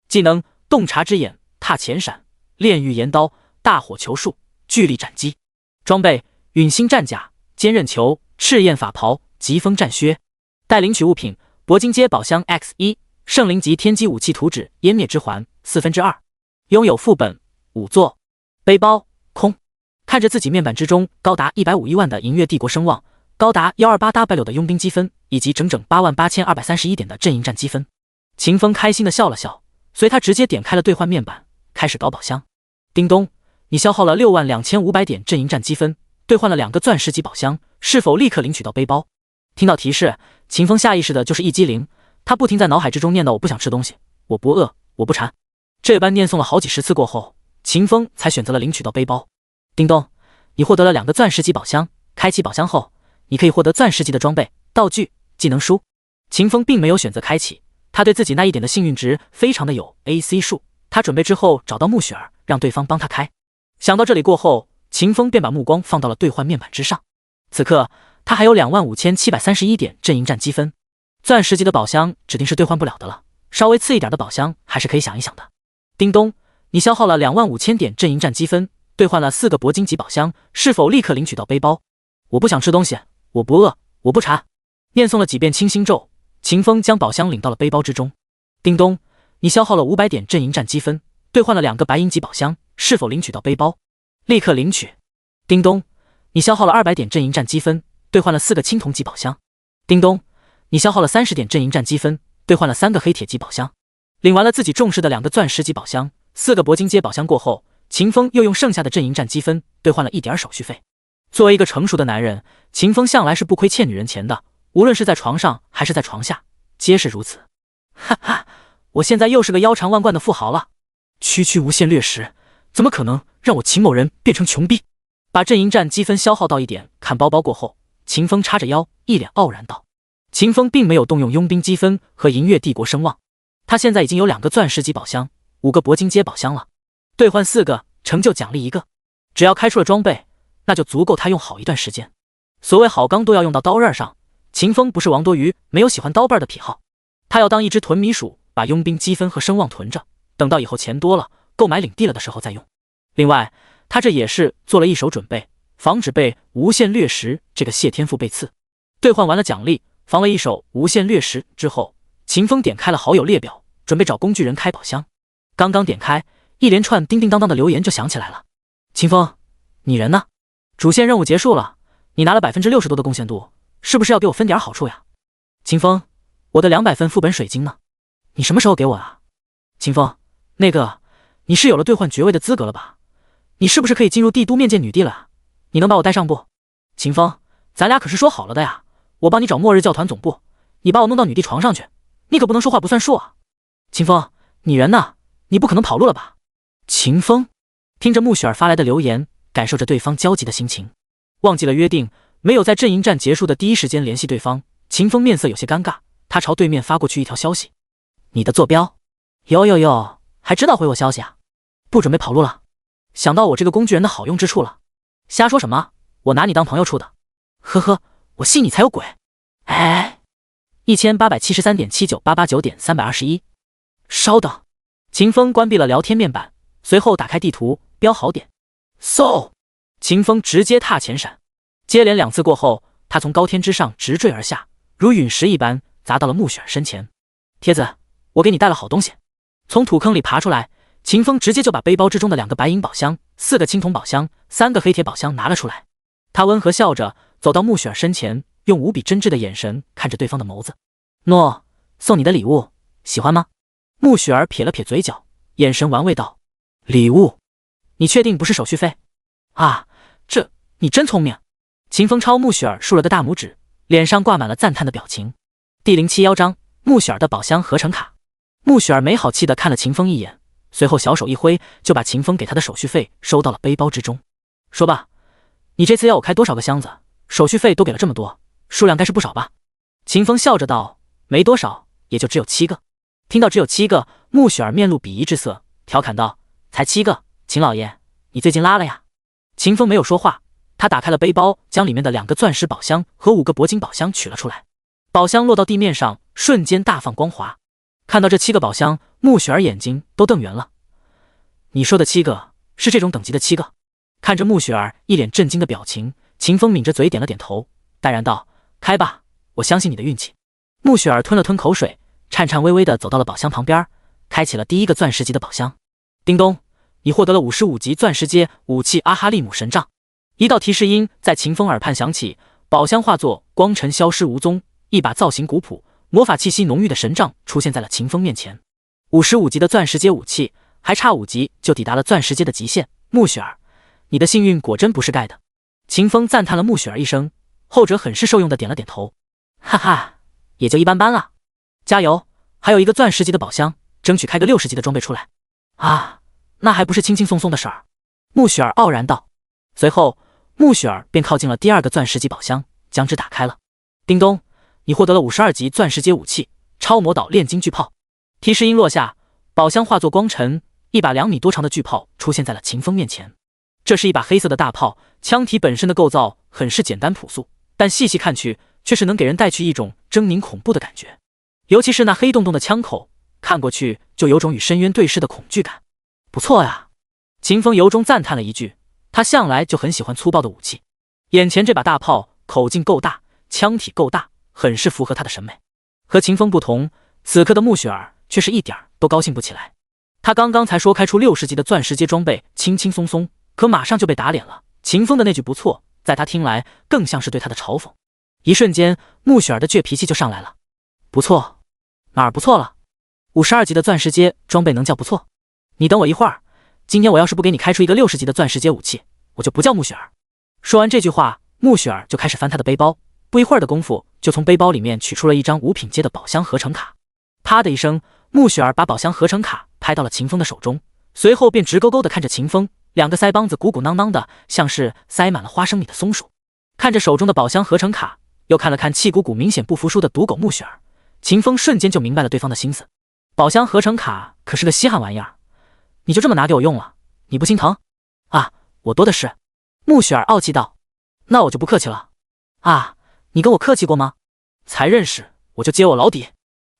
技能洞察之眼、踏前闪、炼狱岩刀、大火球术、巨力斩击，装备陨星战甲、坚刃球、赤焰法袍、疾风战靴，待领取物品铂金阶宝箱 X1， 圣灵级天机武器图纸湮灭之环2/4，拥有副本5座，背包空。看着自己面板之中高达151万的银月帝国声望，高达 128W 的佣兵积分，以及整整88231点的阵营战积分，秦风开心的笑了笑，随他直接点开了兑换面板，开始搞宝箱。叮咚，你消耗了62500点阵营战积分，兑换了2个钻石级宝箱，是否立刻领取到背包？听到提示，秦风下意识的就是一激灵，他不停在脑海之中念叨：我不想吃东西，我不饿，我不馋。这般念诵了好几十次过后，秦风才选择了领取到背包。叮咚，你获得了2个钻石级宝箱，开启宝箱后，你可以获得钻石级的装备、道具、技能书。秦风并没有选择开启，他对自己那一点的幸运值非常的有 AC 数，他准备之后找到穆雪儿，让对方帮他开。想到这里过后，秦风便把目光放到了兑换面板之上。此刻他还有25731点阵营战积分，钻石级的宝箱指定是兑换不了的了，稍微次一点的宝箱还是可以想一想的。叮咚，你消耗了25000点阵营战积分，兑换了4个铂金级宝箱，是否立刻领取到背包？我不想吃东西，我不饿，我不馋。念诵了几遍清心咒，秦风将宝箱领到了背包之中。叮咚，你消耗了500点阵营战积分，兑换了2个白银级宝箱，是否领取到背包？立刻领取。叮咚，你消耗了200点阵营战积分，兑换了4个青铜级宝箱。叮咚，你消耗了30点阵营战积分，兑换了3个黑铁级宝箱。领完了自己重视的2个钻石级宝箱、4个铂金阶宝箱过后，秦风又用剩下的阵营战积分兑换了一点手续费。作为一个成熟的男人，秦风向来是不亏欠女人钱的，无论是在床上还是在床下，皆是如此。哈哈，我现在又是个腰缠万贯的富豪了。区无限掠食，怎么可能让我秦某人变成穷逼？把阵营战积分消耗到一点，看包包过后，秦风叉着腰，一脸傲然道。秦风并没有动用佣兵积分和银月帝国声望，他现在已经有2个钻石级宝箱、5个铂金阶宝箱了，兑换4个，成就奖励1个。只要开出了装备，那就足够他用好一段时间。所谓好钢都要用到刀刃上，秦风不是王多鱼，没有喜欢刀背的癖好，他要当一只囤米鼠，把佣兵积分和声望囤着，等到以后钱多了，购买领地了的时候再用。另外，他这也是做了一手准备，防止被无限掠食这个谢天赋被刺。兑换完了奖励，防了一手无限掠食之后，秦风点开了好友列表，准备找工具人开宝箱。刚刚点开，一连串叮叮当当的留言就响起来了。秦风，你人呢？主线任务结束了，你拿了60%多的贡献度，是不是要给我分点好处呀？秦风，我的200分副本水晶呢？你什么时候给我啊？秦风，那个，你是有了兑换爵位的资格了吧？你是不是可以进入帝都面见女帝了啊？你能把我带上不？秦风，咱俩可是说好了的呀，我帮你找末日教团总部，你把我弄到女帝床上去，你可不能说话不算数啊。秦风，你人呢？你不可能跑路了吧？秦风听着穆雪儿发来的留言，感受着对方焦急的心情，忘记了约定，没有在阵营战结束的第一时间联系对方。秦风面色有些尴尬，他朝对面发过去一条消息：你的坐标？哟，还知道回我消息啊？不准备跑路了？想到我这个工具人的好用之处了？瞎说什么？我拿你当朋友处的。呵呵，我信你才有鬼。哎，1873.79789.321。稍等。秦风关闭了聊天面板，随后打开地图，标好点。嗖！秦风直接踏前闪，接连2次过后，他从高天之上直坠而下，如陨石一般砸到了穆雪儿身前。贴子，我给你带了好东西。从土坑里爬出来，秦风直接就把背包之中的2个白银宝箱、4个青铜宝箱、3个黑铁宝箱拿了出来。他温和笑着走到穆雪儿身前，用无比真挚的眼神看着对方的眸子。诺，送你的礼物，喜欢吗？穆雪儿撇了撇嘴角，眼神玩味道：礼物？你确定不是手续费？啊，你真聪明。秦风朝穆雪儿竖了个大拇指，脸上挂满了赞叹的表情。第071章穆雪儿的宝箱合成卡。穆雪儿没好气地看了秦风一眼，随后小手一挥，就把秦风给他的手续费收到了背包之中。说吧，你这次要我开多少个箱子？手续费都给了这么多，数量该是不少吧？秦风笑着道：没多少，也就只有7个。听到只有7个，穆雪儿面露鄙夷之色，调侃道：才7个，秦老爷，你最近拉了呀？秦风没有说话，他打开了背包，将里面的2个钻石宝箱和5个铂金宝箱取了出来。宝箱落到地面上，瞬间大放光华。看到这7个宝箱，穆雪儿眼睛都瞪圆了。你说的7个是这种等级的7个？看着穆雪儿一脸震惊的表情，秦风抿着嘴点了点头，淡然道：“开吧，我相信你的运气。”穆雪儿吞了吞口水，颤颤巍巍地走到了宝箱旁边，开启了第1个钻石级的宝箱。叮咚，你获得了55级钻石阶武器阿哈利姆神杖。一道提示音在秦风耳畔响起，宝箱化作光尘消失无踪，一把造型古朴、魔法气息浓郁的神杖出现在了秦风面前。55级的钻石阶武器，还差5级就抵达了钻石阶的极限。穆雪儿，你的幸运果真不是盖的。秦风赞叹了穆雪儿一声，后者很是受用的点了点头。哈哈，也就一般般了。加油，还有1个钻石级的宝箱，争取开个60级的装备出来。啊，那还不是轻轻松松的事儿。穆雪儿傲然道。随后，穆雪儿便靠近了第2个钻石级宝箱，将之打开了。叮咚，你获得了52级钻石阶武器超魔导炼金巨炮。提示音落下，宝箱化作光尘，一把2米多长的巨炮出现在了秦风面前。这是一把黑色的大炮，枪体本身的构造很是简单朴素，但细细看去却是能给人带去一种狰狞恐怖的感觉。尤其是那黑洞洞的枪口，看过去就有种与深渊对视的恐惧感。不错呀，秦风由衷赞叹了一句。他向来就很喜欢粗暴的武器，眼前这把大炮口径够大，枪体够大，很是符合他的审美。和秦风不同，此刻的穆雪儿却是一点都高兴不起来。他刚刚才说开出60级的钻石阶装备轻轻松松，可马上就被打脸了。秦风的那句不错，在他听来更像是对他的嘲讽。一瞬间，穆雪儿的倔脾气就上来了。不错，哪儿不错了？52级的钻石阶装备能叫不错？你等我一会儿，今天我要是不给你开出一个60级的钻石阶武器，我就不叫穆雪儿。说完这句话，穆雪儿就开始翻她的背包，不一会儿的功夫，就从背包里面取出了一张5品阶的宝箱合成卡。啪的一声，穆雪儿把宝箱合成卡拍到了秦风的手中，随后便直勾勾地看着秦风，2个腮帮子鼓鼓囊囊的，像是塞满了花生米的松鼠。看着手中的宝箱合成卡，又看了看气鼓鼓明显不服输的赌狗穆雪儿，秦风瞬间就明白了对方的心思。宝箱合成卡可是个稀罕玩意儿，你就这么拿给我用了，你不心疼？啊，我多的是。穆雪儿傲气道。那我就不客气了。啊，你跟我客气过吗？才认识我就揭我老底。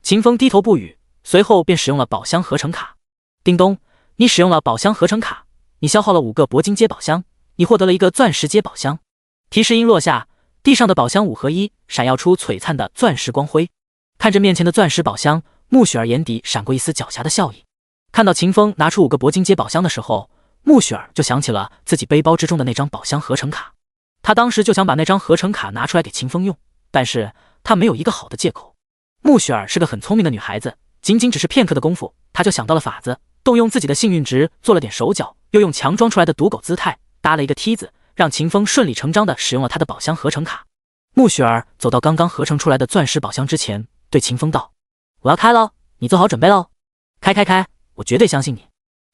秦风低头不语，随后便使用了宝箱合成卡。叮咚，你使用了宝箱合成卡，你消耗了5个铂金阶宝箱，你获得了1个钻石阶宝箱。提示音落下，地上的宝箱5合1，闪耀出璀璨的钻石光辉。看着面前的钻石宝箱，穆雪儿眼底闪过一丝狡黠的笑意。看到秦风拿出5个铂金阶宝箱的时候，穆雪儿就想起了自己背包之中的那张宝箱合成卡。她当时就想把那张合成卡拿出来给秦风用，但是她没有一个好的借口。穆雪儿是个很聪明的女孩子，仅仅只是片刻的功夫，她就想到了法子，动用自己的幸运值做了点手脚，又用强装出来的赌狗姿态搭了一个梯子，让秦风顺理成章地使用了他的宝箱合成卡。穆雪儿走到刚刚合成出来的钻石宝箱之前，对秦风道：“我要开喽，你做好准备喽。开，我绝对相信你。”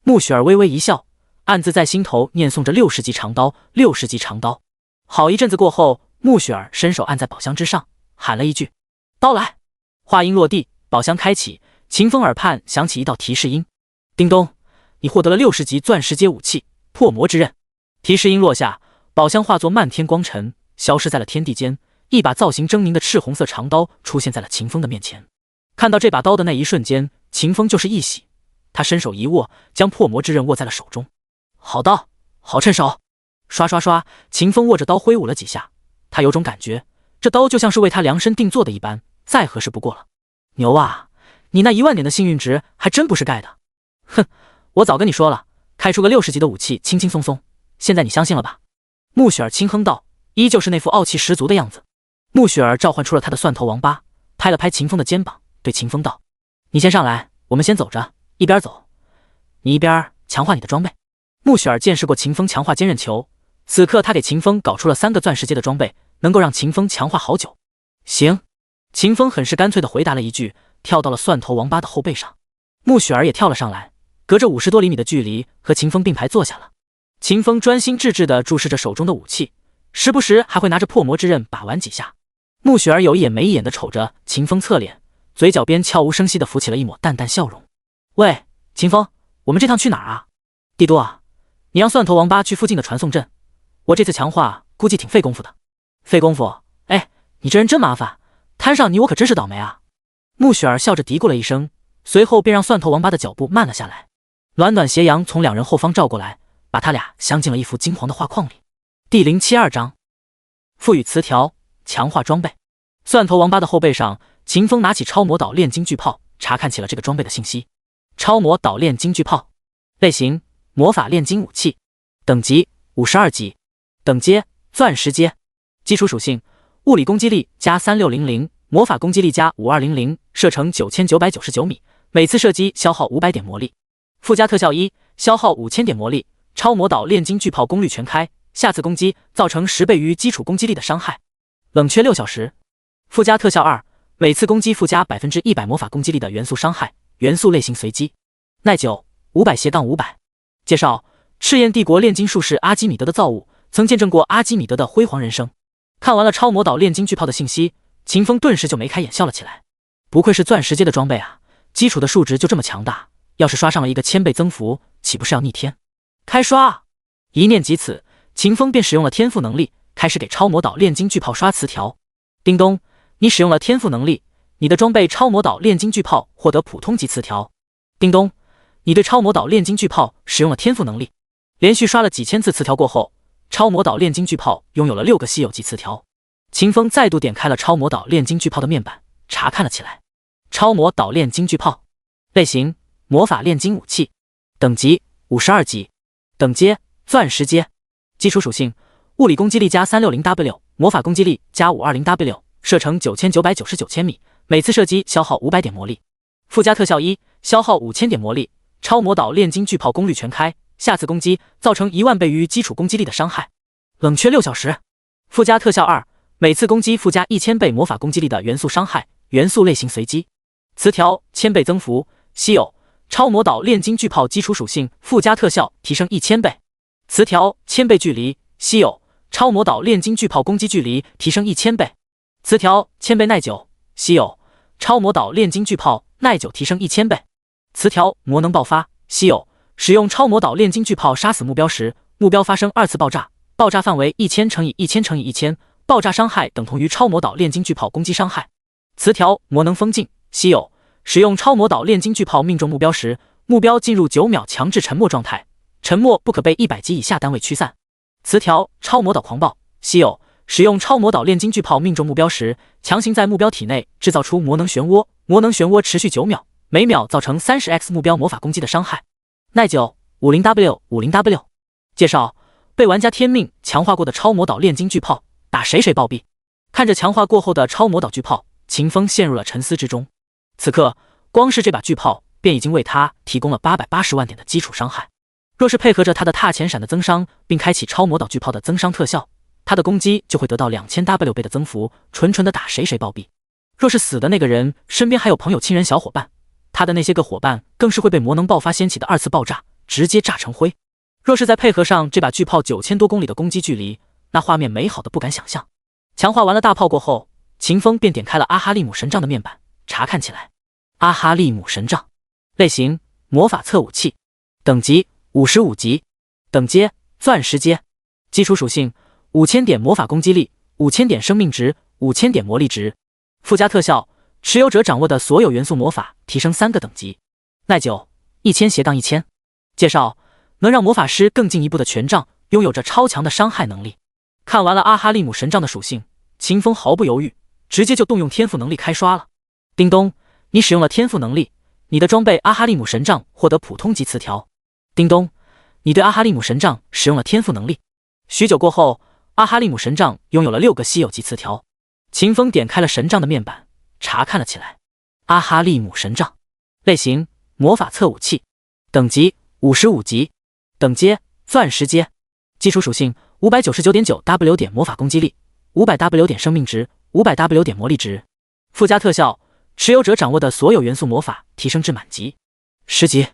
穆雪儿微微一笑，暗自在心头念诵着60级长刀，60级长刀。好一阵子过后，穆雪儿伸手按在宝箱之上，喊了一句：“刀来！”话音落地，宝箱开启，秦风耳畔响起一道提示音：“叮咚，你获得了60级钻石阶武器破魔之刃。”提示音落下，宝箱化作漫天光尘，消失在了天地间。一把造型狰狞的赤红色长刀出现在了秦风的面前。看到这把刀的那一瞬间，秦风就是一喜，他伸手一握，将破魔之刃握在了手中。好刀，好趁手！刷刷刷，秦风握着刀挥舞了几下，他有种感觉，这刀就像是为他量身定做的一般，再合适不过了。牛啊，你那1万点的幸运值还真不是盖的。哼，我早跟你说了，开出个60级的武器轻轻松松，现在你相信了吧？穆雪儿轻哼道，依旧是那副傲气十足的样子。穆雪儿召唤出了他的蒜头王八，拍了拍秦风的肩膀，对秦风道：“你先上来，我们先走着，一边走，你一边强化你的装备。”穆雪儿见识过秦风强化坚韧球，此刻他给秦风搞出了3个钻石阶的装备，能够让秦风强化好久。行，秦风很是干脆地回答了一句，跳到了蒜头王八的后背上。穆雪儿也跳了上来，隔着50多厘米的距离和秦风并排坐下了。秦风专心致志地注视着手中的武器，时不时还会拿着破魔之刃把玩几下。穆雪儿有一眼没一眼地瞅着秦风侧脸，嘴角边悄无声息地浮起了一抹淡淡笑容。喂，秦风，我们这趟去哪儿啊？帝都啊，你让蒜头王八去附近的传送阵，我这次强化估计挺费功夫的。费功夫？哎，你这人真麻烦，摊上你我可真是倒霉啊！穆雪儿笑着嘀咕了一声，随后便让蒜头王八的脚步慢了下来。暖暖斜阳从两人后方照过来，把他俩镶进了一幅金黄的画框里。第072章，赋予词条，强化装备。蒜头王八的后背上，秦风拿起超魔导炼金巨炮，查看起了这个装备的信息。超魔导炼金巨炮，类型：魔法炼金武器，等级52级，等阶钻石阶，基础属性：物理攻击力加3600，魔法攻击力加5200，射程9999米，每次射击消耗500点魔力。附加特效1，消耗5000点魔力，超魔导炼金巨炮功率全开，下次攻击造成10倍于基础攻击力的伤害，冷却6小时。附加特效2，每次攻击附加100%魔法攻击力的元素伤害，元素类型随机，耐久500-500。介绍：赤焰帝国炼金术士阿基米德的造物，曾见证过阿基米德的辉煌人生。看完了超魔导炼金巨炮的信息，秦风顿时就眉开眼笑了起来。不愧是钻石阶的装备啊，基础的数值就这么强大，要是刷上了一个1000倍增幅，岂不是要逆天？开刷啊！一念及此，秦风便使用了天赋能力，开始给超魔导炼金巨炮刷词条。叮咚，你使用了天赋能力，你的装备超魔导炼金巨炮获得普通级词条。叮咚，你对超魔导炼金巨炮使用了天赋能力。连续刷了几千次词条过后，超魔导炼金巨炮拥有了6个稀有级词条。秦风再度点开了超魔导炼金巨炮的面板，查看了起来。超魔导炼金巨炮，类型：魔法炼金武器，等级52级，等阶钻石阶，基础属性：物理攻击力加 360W， 魔法攻击力加 520W， 射程9999千米，每次射击消耗500点魔力。附加特效1，消耗5000点魔力，超魔导炼金巨炮功率全开，下次攻击造成10000倍于基础攻击力的伤害，冷却6小时。附加特效2，每次攻击附加1000倍魔法攻击力的元素伤害，元素类型随机。词条：1000倍增幅，稀有，超魔导炼金巨炮基础属性附加特效提升1000倍。词条：1000倍距离，稀有，超魔导炼金巨炮攻击距离提升1000倍。词条：1000倍耐久，稀有，超魔导炼金巨炮耐久提升1000倍。词条：魔能爆发，稀有，使用超魔导炼金巨炮杀死目标时，目标发生2次爆炸，爆炸范围1000×1000×1000，爆炸伤害等同于超魔导炼金巨炮攻击伤害。词条：魔能封禁，稀有，使用超魔导炼金巨炮命中目标时，目标进入9秒强制沉默状态，沉默不可被100级以下单位驱散。词条：超魔导狂暴，稀有，使用超魔导炼金巨炮命中目标时，强行在目标体内制造出魔能漩涡，魔能漩涡持续9秒，每秒造成30x 目标魔法攻击的伤害。耐久 50W。介绍：被玩家天命强化过的超魔导炼金巨炮，打谁谁暴毙。看着强化过后的超魔导巨炮，秦风陷入了沉思之中。此刻，光是这把巨炮便已经为他提供了880万点的基础伤害。若是配合着他的踏前闪的增伤，并开启超魔导巨炮的增伤特效，他的攻击就会得到2000W 倍的增幅，纯纯的打谁谁暴毙。若是死的那个人身边还有朋友、亲人、小伙伴，他的那些个伙伴更是会被魔能爆发掀起的2次爆炸直接炸成灰。若是再配合上这把巨炮9000多公里的攻击距离，那画面美好的不敢想象。强化完了大炮过后，秦风便点开了阿哈利姆神杖的面板，查看起来。阿哈利姆神杖，类型：魔法测武器，等级55级，等阶钻石阶，基础属性5000点魔法攻击力，5000点生命值，5000点魔力值。附加特效：持有者掌握的所有元素魔法提升3个等级。耐久1000-1000。介绍：能让魔法师更进一步的权杖拥有着超强的伤害能力。看完了阿哈利姆神杖的属性，秦风毫不犹豫，直接就动用天赋能力开刷了。叮咚，你使用了天赋能力，你的装备阿哈利姆神杖获得普通级词条。叮咚，你对阿哈利姆神杖使用了天赋能力。许久过后，阿哈利姆神杖拥有了6个稀有级词条。秦风点开了神杖的面板，查看了起来。阿哈利姆神杖，类型：魔法测武器，等级55级，等阶钻石阶，基础属性599.9W 点魔法攻击力，500W 点生命值，500W 点魔力值。附加特效：持有者掌握的所有元素魔法提升至满级10级。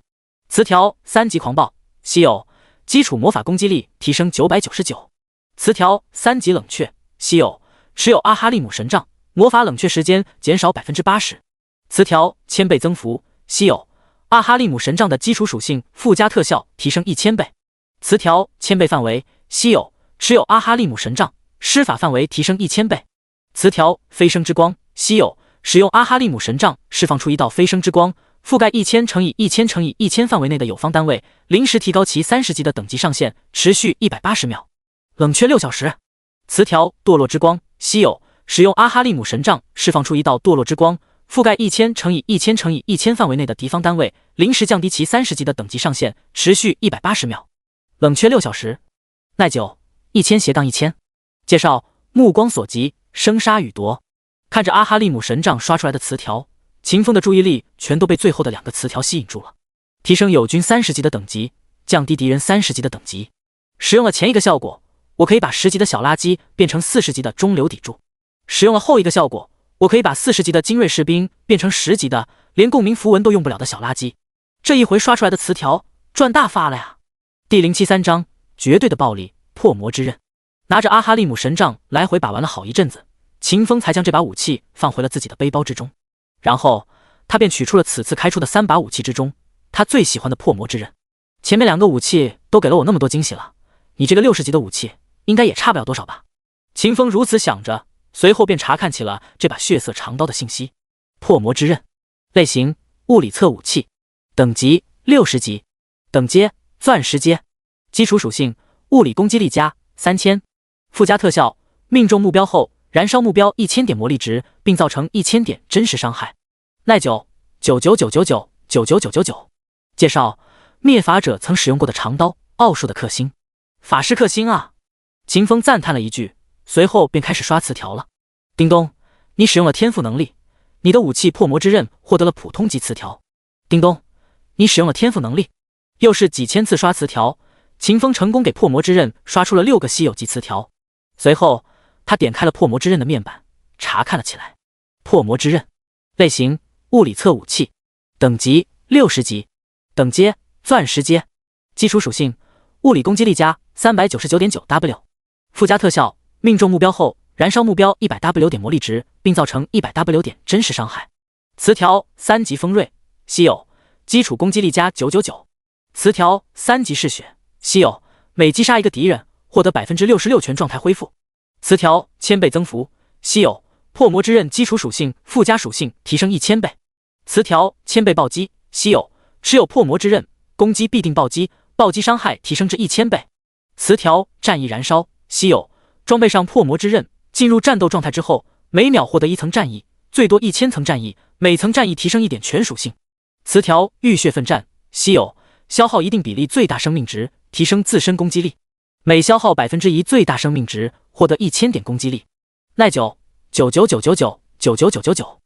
词条：3级狂暴，稀有，基础魔法攻击力提升999。词条：3级冷却，稀有，持有阿哈利姆神杖，魔法冷却时间减少80%。词条：1000倍增幅，稀有，阿哈利姆神杖的基础属性附加特效提升1000倍。词条：1000倍范围，稀有，持有阿哈利姆神杖，施法范围提升1000倍。词条：飞升之光，稀有，使用阿哈利姆神杖释放出一道飞升之光，覆盖1000乘以1000乘以1000范围内的有方单位，临时提高其30级的等级上限，持续180秒，冷却6小时。词条：堕落之光，稀有，使用阿哈利姆神杖释放出一道堕落之光，覆盖1000乘以1000乘以1000范围内的敌方单位，临时降低其30级的等级上限，持续180秒，冷却6小时。耐久1000-1000。介绍：目光所及，生杀予夺。看着阿哈利姆神杖刷出来的词条，秦风的注意力全都被最后的2个词条吸引住了。提升友军30级的等级，降低敌人30级的等级。使用了前一个效果，我可以把10级的小垃圾变成40级的中流砥柱。使用了后一个效果，我可以把40级的精锐士兵变成10级的连共鸣符文都用不了的小垃圾。这一回刷出来的词条赚大发了呀！第073章绝对的暴力，破魔之刃。拿着阿哈利姆神杖来回把玩了好一阵子，秦风才将这把武器放回了自己的背包之中。然后他便取出了此次开出的3把武器之中他最喜欢的破魔之刃。前面2个武器都给了我那么多惊喜了，你这个60级的武器应该也差不了多少吧？秦风如此想着，随后便查看起了这把血色长刀的信息。破魔之刃，类型：物理测武器，等级60级，等阶钻石阶，基础属性：物理攻击力加3000，附加特效：命中目标后燃烧目标1000点魔力值，并造成1000点真实伤害。耐久99999999999。介绍：灭法者曾使用过的长刀，奥数的克星，法师克星啊！秦风赞叹了一句，随后便开始刷词条了。叮咚，你使用了天赋能力，你的武器破魔之刃获得了普通级词条。叮咚，你使用了天赋能力。又是几千次刷词条，秦风成功给破魔之刃刷出了6个稀有级词条。随后他点开了破魔之刃的面板，查看了起来。破魔之刃，类型：物理测武器，等级60级，等阶钻石阶，基础属性：物理攻击力加 399.9W， 附加特效：命中目标后燃烧目标 100W 点魔力值，并造成 100W 点真实伤害。词条：3级锋锐，稀有，基础攻击力加999。词条：3级嗜血，稀有，每击杀一个敌人获得 66% 全状态恢复。词条：1000倍增幅，稀有，破魔之刃基础属性附加属性提升1000倍。词条：1000倍暴击，稀有，持有破魔之刃攻击必定暴击，暴击伤害提升至1000倍。词条：战役燃烧，稀有，装备上破魔之刃，进入战斗状态之后，每秒获得1层战役，最多1000层战役，每层战役提升1点全属性。词条：浴血奋战，稀有，消耗一定比例最大生命值，提升自身攻击力，每消耗1%最大生命值，获得1000点攻击力。耐久99999999999。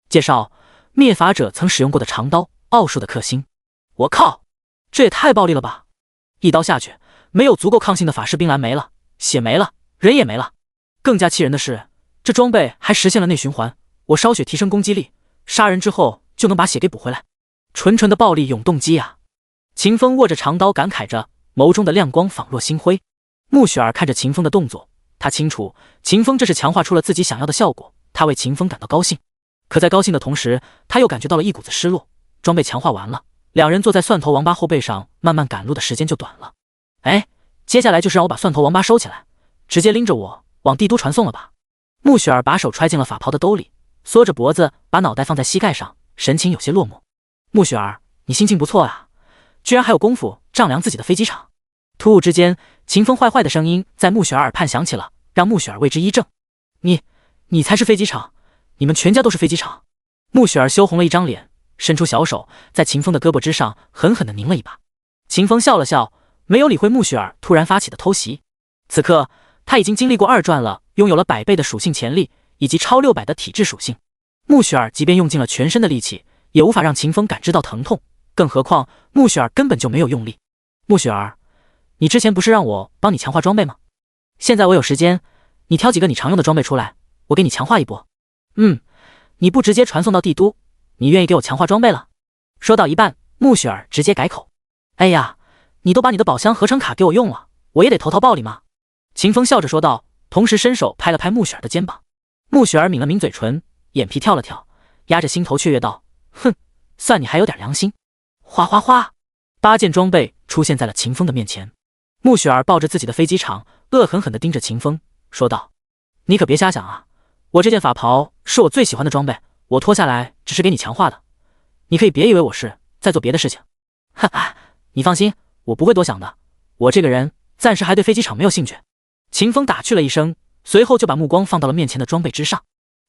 介绍：灭法者曾使用过的长刀，奥数的克星。我靠，这也太暴力了吧！一刀下去，没有足够抗性的法师冰蓝没了，血没了，人也没了。更加气人的是，这装备还实现了内循环，我烧血提升攻击力，杀人之后就能把血给补回来，纯纯的暴力永动机啊！秦风握着长刀感慨着，眸中的亮光仿若星辉。穆雪儿看着秦风的动作，他清楚秦风这是强化出了自己想要的效果，他为秦风感到高兴。可在高兴的同时，他又感觉到了一股子失落。装备强化完了，2人坐在蒜头王八后背上慢慢赶路的时间就短了。哎，接下来就是让我把蒜头王八收起来，直接拎着我往帝都传送了吧。穆雪儿把手揣进了法袍的兜里，缩着脖子把脑袋放在膝盖上，神情有些落寞。穆雪儿，你心情不错啊，居然还有功夫丈量自己的飞机场。突兀之间，秦风坏坏的声音在穆雪儿耳畔响起了，让穆雪儿为之一怔。你才是飞机场，你们全家都是飞机场。穆雪儿羞红了一张脸，伸出小手在秦风的胳膊之上狠狠地拧了一把。秦风笑了笑，没有理会穆雪儿突然发起的偷袭。此刻他已经经历过2转了，拥有了100倍的属性潜力以及超600的体质属性。穆雪儿即便用尽了全身的力气，也无法让秦风感知到疼痛，更何况穆雪儿根本就没有用力。穆雪儿，你之前不是让我帮你强化装备吗？现在我有时间，你挑几个你常用的装备出来，我给你强化一波。你不直接传送到帝都，你愿意给我强化装备了？说到一半，穆雪儿直接改口。哎呀，你都把你的宝箱合成卡给我用了，我也得投桃报李吗？秦风笑着说道，同时伸手拍了拍穆雪儿的肩膀。穆雪儿抿了抿嘴唇，眼皮跳了跳，压着心头雀跃道：哼，算你还有点良心。哗哗哗，8件装备出现在了秦风的面前。穆雪儿抱着自己的飞机场，恶狠狠地盯着秦风，说道：“你可别瞎想啊，我这件法袍是我最喜欢的装备，我脱下来只是给你强化的，你可以别以为我是在做别的事情。”哈哈，你放心，我不会多想的，我这个人暂时还对飞机场没有兴趣。秦风打趣了一声，随后就把目光放到了面前的装备之上。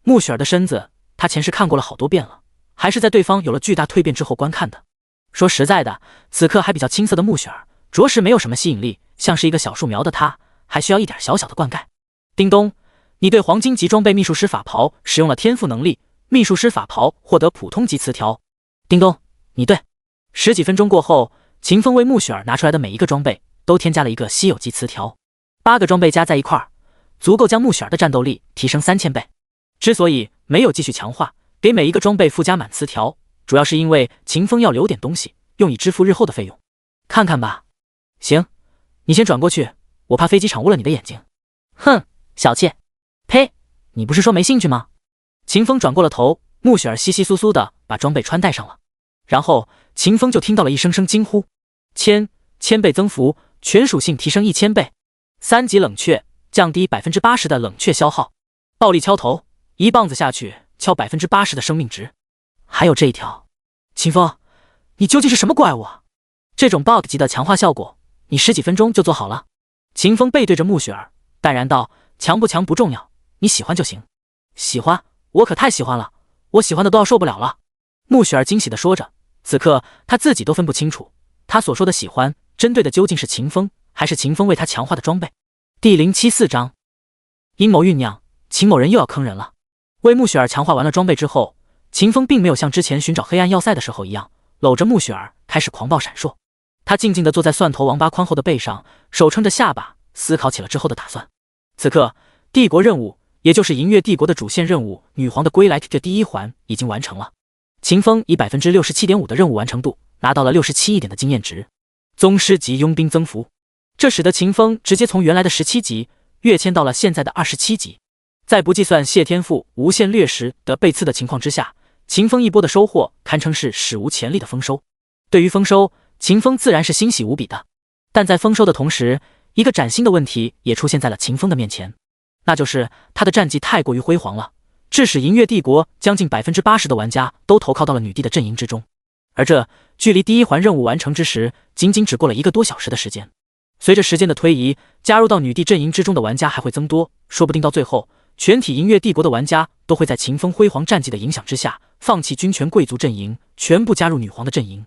穆雪儿的身子，他前世看过了好多遍了，还是在对方有了巨大蜕变之后观看的。说实在的，此刻还比较青涩的穆雪儿，着实没有什么吸引力，像是一个小树苗的她，还需要一点小小的灌溉。叮咚，你对黄金级装备秘术师法袍使用了天赋能力，秘术师法袍获得普通级词条。叮咚，你对。十几分钟过后，秦风为穆雪儿拿出来的每一个装备都添加了一个稀有级词条，8个装备加在一块儿，足够将穆雪儿的战斗力提升3000倍。之所以没有继续强化，给每一个装备附加满词条，主要是因为秦风要留点东西，用以支付日后的费用。看看吧。行，你先转过去，我怕飞机场误了你的眼睛。哼，小妾。呸，你不是说没兴趣吗？秦风转过了头，穆雪儿窸窸窣窣的把装备穿戴上了，然后秦风就听到了一声声惊呼：千倍增幅，全属性提升1000倍，3级冷却，降低80%的冷却消耗，暴力敲头，一棒子下去敲80%的生命值。还有这一条，秦风，你究竟是什么怪物啊？这种 bug 级的强化效果，你10几分钟就做好了？秦风背对着穆雪儿，淡然道：强不强不重要，你喜欢就行。喜欢？我可太喜欢了，我喜欢的都要受不了了。穆雪儿惊喜地说着，此刻她自己都分不清楚，她所说的喜欢，针对的究竟是秦风，还是秦风为她强化的装备。第074章，阴谋酝酿，秦某人又要坑人了。为穆雪儿强化完了装备之后，秦风并没有像之前寻找黑暗要塞的时候一样，搂着穆雪儿开始狂暴闪烁。他静静地坐在蒜头王八宽厚的背上，手撑着下巴，思考起了之后的打算。此刻，帝国任务，也就是银月帝国的主线任务——女皇的归来这第1环已经完成了。秦风以 67.5% 的任务完成度，拿到了67亿点的经验值。宗师级佣兵增幅，这使得秦风直接从原来的17级跃迁到了现在的27级。在不计算谢天赋无限掠食的被刺的情况之下，秦风一波的收获堪称是史无前例的丰收。对于丰收，秦风自然是欣喜无比的。但在丰收的同时，一个崭新的问题也出现在了秦风的面前，那就是他的战绩太过于辉煌了，致使银月帝国将近 80% 的玩家都投靠到了女帝的阵营之中。而这距离第1环任务完成之时，仅仅只过了1个多小时的时间。随着时间的推移，加入到女帝阵营之中的玩家还会增多，说不定到最后，全体银月帝国的玩家都会在秦风辉煌战绩的影响之下，放弃军权贵族阵营，全部加入女皇的阵营。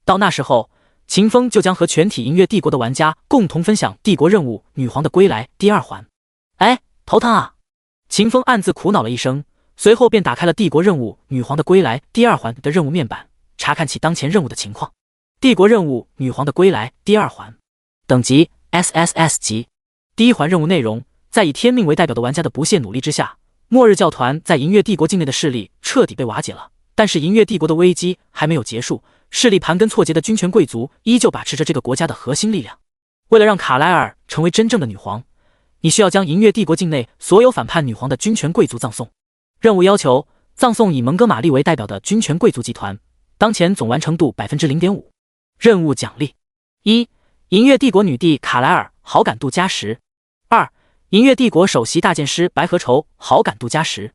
到那时候，秦风就将和全体银月帝国的玩家共同分享帝国任务《女皇的归来》第2环。哎，头疼啊！秦风暗自苦恼了一声，随后便打开了帝国任务《女皇的归来》第2环的任务面板，查看起当前任务的情况。帝国任务《女皇的归来》第2环，等级 SSS 级。第1环任务内容：在以天命为代表的玩家的不懈努力之下，末日教团在银月帝国境内的势力彻底被瓦解了。但是银月帝国的危机还没有结束，势力盘根错节的军权贵族依旧把持着这个国家的核心力量。为了让卡莱尔成为真正的女皇，你需要将银月帝国境内所有反叛女皇的军权贵族葬送。任务要求：葬送以蒙哥马利为代表的军权贵族集团，当前总完成度 0.5%。任务奖励：1. 银月帝国女帝卡莱尔好感度加10。2. 银月帝国首席大剑师白河愁好感度加10。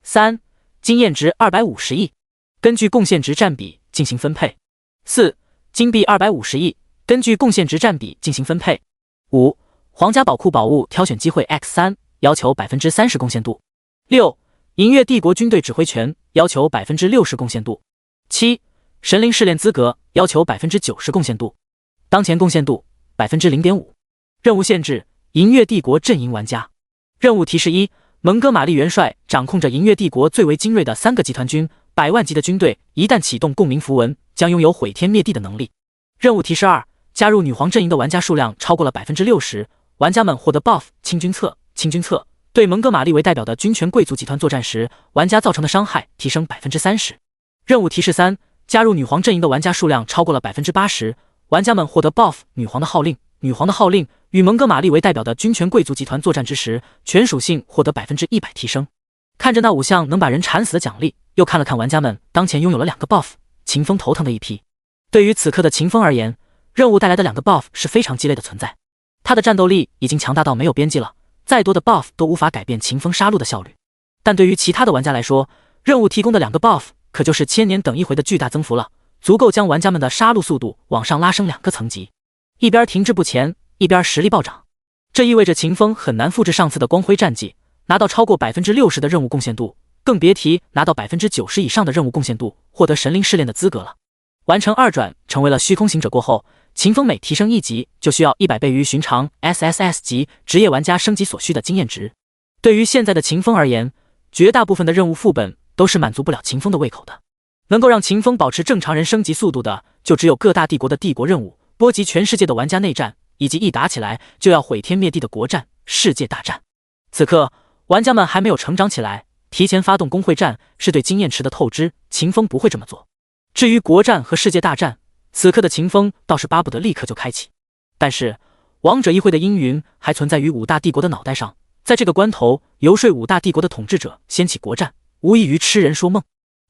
3. 经验值250亿，根据贡献值占比进行分配。4. 金币250亿，根据贡献值占比进行分配。5. 皇家宝库宝物挑选机会 X3， 要求 30% 贡献度。6. 银月帝国军队指挥权，要求 60% 贡献度。7. 神灵试炼资格，要求 90% 贡献度，当前贡献度 0.5%。任务限制：银月帝国阵营玩家。任务提示1：蒙哥马利元帅掌控着银月帝国最为精锐的3个集团军，100万级的军队一旦启动共鸣符文，将拥有毁天灭地的能力。任务提示2：加入女皇阵营的玩家数量超过了 60%， 玩家们获得 buff 清君侧。清君侧对蒙哥马利为代表的军权贵族集团作战时，玩家造成的伤害提升 30%。任务提示3：加入女皇阵营的玩家数量超过了 80%， 玩家们获得 buff 女皇的号令。女皇的号令与蒙哥马利为代表的军权贵族集团作战之时，全属性获得 100% 提升。看着那5项能把人缠死的奖励，又看了看玩家们当前拥有了2个 buff， 秦风头疼的一批。对于此刻的秦风而言，任务带来的2个 buff 是非常鸡肋的存在。他的战斗力已经强大到没有边际了，再多的 buff 都无法改变秦风杀戮的效率。但对于其他的玩家来说，任务提供的2个 buff 可就是千年等一回的巨大增幅了，足够将玩家们的杀戮速度往上拉升2个层级，一边停滞不前，一边实力暴涨。这意味着秦风很难复制上次的光辉战绩，拿到超过 60% 的任务贡献度，更别提拿到 90% 以上的任务贡献度，获得神灵试炼的资格了。完成2转，成为了虚空行者过后，秦风每提升1级就需要100倍于寻常 SSS 级职业玩家升级所需的经验值。对于现在的秦风而言，绝大部分的任务副本都是满足不了秦风的胃口的。能够让秦风保持正常人升级速度的，就只有各大帝国的帝国任务、波及全世界的玩家内战，以及一打起来就要毁天灭地的国战、世界大战。此刻，玩家们还没有成长起来，提前发动公会战是对经验池的透支，秦风不会这么做。至于国战和世界大战，此刻的秦风倒是巴不得立刻就开启。但是，王者议会的阴云还存在于5大帝国的脑袋上，在这个关头，游说5大帝国的统治者掀起国战，无异于痴人说梦。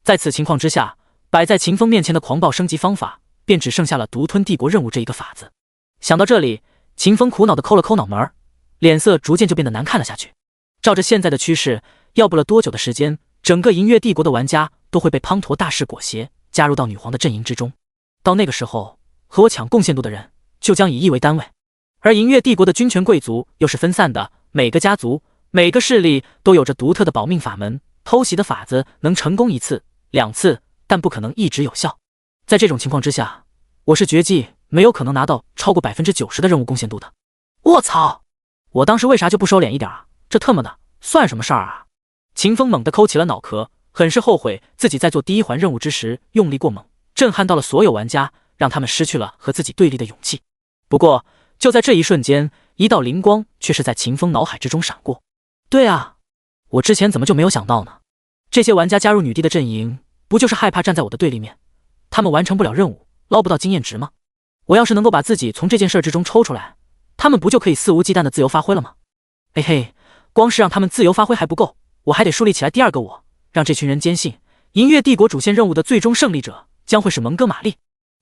在此情况之下，摆在秦风面前的狂暴升级方法，便只剩下了独吞帝国任务这一个法子。想到这里，秦风苦恼地抠了抠脑门，脸色逐渐就变得难看了下去。照着现在的趋势，要不了多久的时间，整个银月帝国的玩家都会被滂沱大势裹挟，加入到女皇的阵营之中。到那个时候，和我抢贡献度的人就将以亿为单位。而银月帝国的君权贵族又是分散的，每个家族、每个势力都有着独特的保命法门，偷袭的法子能成功1次、2次，但不可能一直有效。在这种情况之下，我是绝技没有可能拿到超过 90% 的任务贡献度的。我操！我当时为啥就不收敛一点啊？这特么的算什么事儿啊？秦风猛地抠起了脑壳，很是后悔自己在做第1环任务之时用力过猛，震撼到了所有玩家，让他们失去了和自己对立的勇气。不过就在这一瞬间，一道灵光却是在秦风脑海之中闪过。对啊，我之前怎么就没有想到呢？这些玩家加入女帝的阵营，不就是害怕站在我的对立面，他们完成不了任务，捞不到经验值吗？我要是能够把自己从这件事之中抽出来，他们不就可以肆无忌惮的自由发挥了吗？嘿嘿，光是让他们自由发挥还不够，我还得树立起来第2个我，让这群人坚信银月帝国主线任务的最终胜利者将会是蒙哥马利。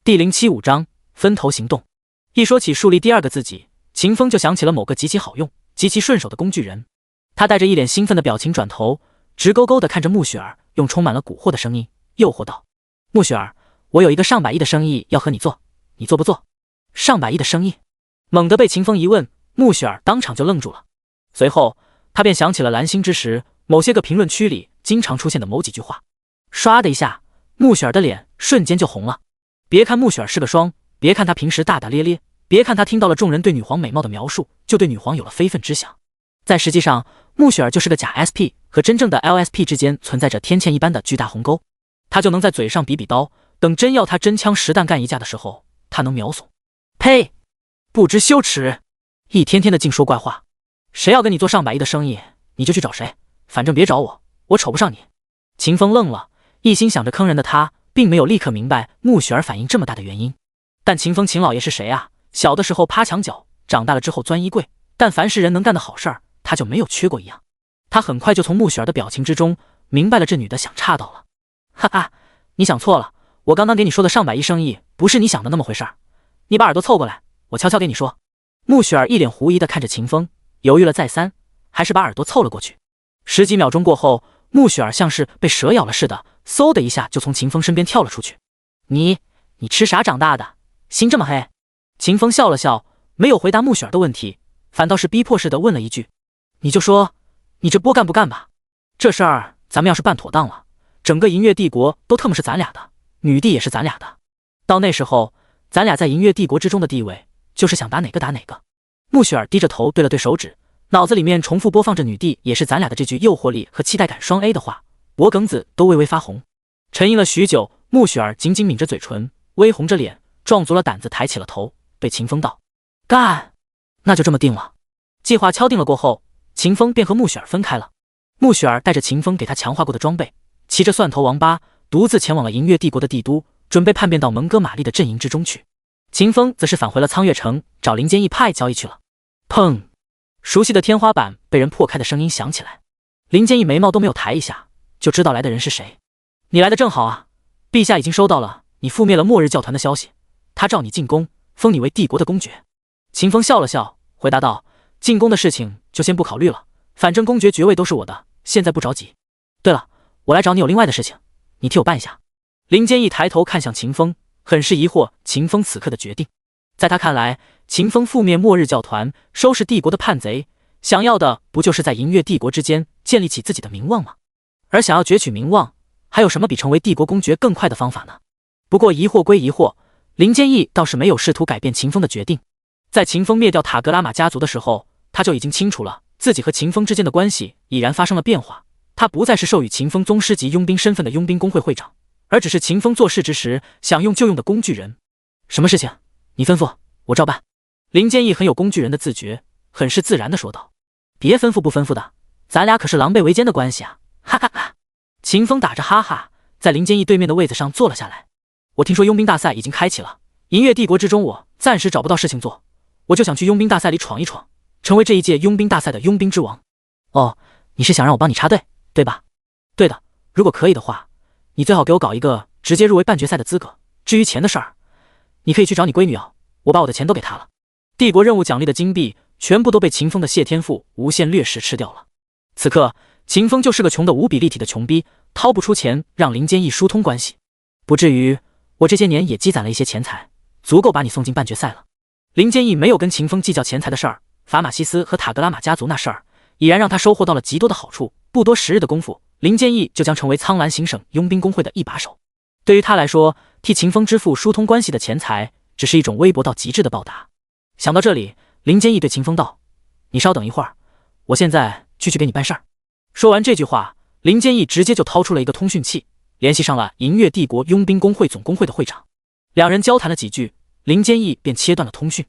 第075章分头行动。一说起树立第2个自己，秦风就想起了某个极其好用、极其顺手的工具人。他带着一脸兴奋的表情转头，直勾勾地看着穆雪儿，用充满了蛊惑的声音诱惑道：穆雪儿，我有一个上百亿的生意要和你做，你做不做？上百亿的生意？猛地被秦风一问，穆雪儿当场就愣住了。随后他便想起了蓝星之时某些个评论区里经常出现的某几句话，唰的一下，穆雪儿的脸瞬间就红了。别看穆雪儿是个双，别看她平时大大咧咧，别看她听到了众人对女皇美貌的描述，就对女皇有了非分之想。在实际上，穆雪儿就是个假 SP， 和真正的 LSP 之间存在着天堑一般的巨大鸿沟。她就能在嘴上比比刀，等真要她真枪实弹干一架的时候，她能秒怂。呸！不知羞耻！一天天的净说怪话。谁要跟你做上百亿的生意，你就去找谁，反正别找我，我瞅不上你。秦风愣了，一心想着坑人的他，并没有立刻明白穆雪儿反应这么大的原因。但秦风秦老爷是谁啊？小的时候趴墙角，长大了之后钻衣柜，但凡是人能干的好事儿，他就没有缺过一样。他很快就从穆雪儿的表情之中明白了这女的想岔道了。哈哈，你想错了，我刚刚给你说的上百亿生意不是你想的那么回事儿。你把耳朵凑过来，我悄悄给你说。穆雪儿一脸狐疑地看着秦风，犹豫了再三，还是把耳朵凑了过去。10几秒钟过后，穆雪儿像是被蛇咬了似的，嗖的一下就从秦风身边跳了出去。你吃啥长大的？心这么黑？秦风笑了笑，没有回答穆雪儿的问题，反倒是逼迫似的问了一句：你就说你这波干不干吧？这事儿咱们要是办妥当了，整个银月帝国都特么是咱俩的，女帝也是咱俩的。到那时候，咱俩在银月帝国之中的地位，就是想打哪个打哪个。穆雪儿低着头对了对手指，脑子里面重复播放着女帝也是咱俩的这句诱惑力和期待感双 A 的话，脖梗子都微微发红。沉吟了许久，穆雪儿紧紧抿着嘴唇，微红着脸，壮足了胆子抬起了头，对秦风道：干！那就这么定了。计划敲定了过后，秦风便和穆雪儿分开了。穆雪儿带着秦风给他强化过的装备，骑着蒜头王八独自前往了银月帝国的帝都，准备叛变到蒙哥马利的阵营之中去。秦风则是返回了苍月城，找林坚义派交易去了。砰！熟悉的天花板被人破开的声音响起来。林坚义眉毛都没有抬一下，就知道来的人是谁。你来的正好啊，陛下已经收到了你覆灭了末日教团的消息，他召你进宫，封你为帝国的公爵。秦风笑了笑，回答道：进宫的事情就先不考虑了，反正公爵爵位都是我的，现在不着急。对了，我来找你有另外的事情，你替我办一下。林坚义抬头看向秦风，很是疑惑秦风此刻的决定。在他看来，秦风覆灭末日教团，收拾帝国的叛贼，想要的不就是在银月帝国之间建立起自己的名望吗？而想要攫取名望，还有什么比成为帝国公爵更快的方法呢？不过疑惑归疑惑，林坚义倒是没有试图改变秦风的决定。在秦风灭掉塔格拉玛家族的时候，他就已经清楚了自己和秦风之间的关系已然发生了变化。他不再是授予秦风宗师级佣兵身份的佣兵工会会长，而只是秦风做事之时想用就用的工具人。什么事情？你吩咐，我照办。林坚义很有工具人的自觉，很是自然地说道。别吩咐不吩咐的，咱俩可是狼狈为奸的关系啊！哈哈哈。秦风打着哈哈，在林坚义对面的位子上坐了下来。我听说佣兵大赛已经开启了，银月帝国之中我暂时找不到事情做，我就想去佣兵大赛里闯一闯，成为这一届佣兵大赛的佣兵之王。哦，你是想让我帮你插队，对吧？对的，如果可以的话，你最好给我搞一个直接入围半决赛的资格。至于钱的事儿，你可以去找你闺女要，我把我的钱都给她了。帝国任务奖励的金币全部都被秦风的谢天赋无限掠食吃掉了。此刻秦风就是个穷得无比立体的穷逼，掏不出钱让林坚义疏通关系。不至于，我这些年也积攒了一些钱财，足够把你送进半决赛了。林坚义没有跟秦风计较钱财的事儿，法马西斯和塔格拉玛家族那事儿已然让他收获到了极多的好处，不多时日的功夫，林坚义就将成为苍蓝行省佣兵工会的一把手。对于他来说，替秦风支付疏通关系的钱财只是一种微薄到极致的报答。想到这里，林坚义对秦风道：你稍等一会儿，我现在去给你办事儿。说完这句话，林坚义直接就掏出了一个通讯器，联系上了银月帝国佣兵工会总工会的会长。两人交谈了几句，林坚义便切断了通讯。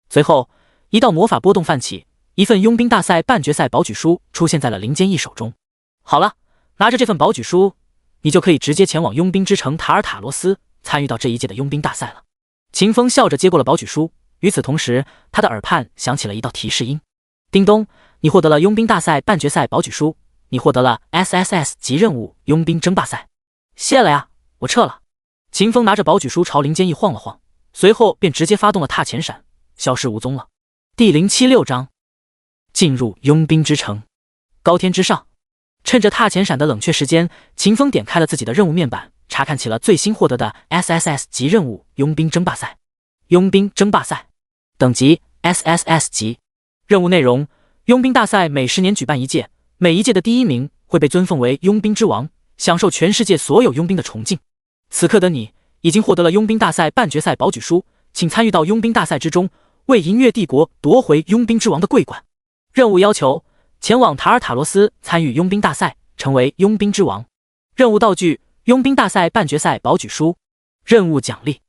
随后一道魔法波动泛起，一份佣兵大赛半决赛保举书出现在了林坚义手中。好了，拿着这份保举书，你就可以直接前往佣兵之城塔尔塔罗斯，参与到这一届的佣兵大赛了。秦风笑着接过了保举书，与此同时，他的耳畔响起了一道提示音：叮咚，你获得了佣兵大赛半决赛保举书，你获得了 SSS 级任务佣兵争霸赛。谢了呀，我撤了。秦风拿着保举书朝林坚义晃了晃，随后便直接发动了踏前闪，消失无踪了。第076章，进入佣兵之城。高天之上，趁着踏前闪的冷却时间，秦风点开了自己的任务面板，查看起了最新获得的 SSS 级任务佣兵争霸赛。佣兵争霸赛等级 SSS 级。任务内容：佣兵大赛每10年举办一届，每一届的第一名会被尊奉为佣兵之王，享受全世界所有佣兵的崇敬。此刻的你已经获得了佣兵大赛半决赛保举书，请参与到佣兵大赛之中，为银月帝国夺回佣兵之王的桂冠。任务要求：前往塔尔塔罗斯参与佣兵大赛，成为佣兵之王。任务道具：佣兵大赛半决赛保举书。任务奖励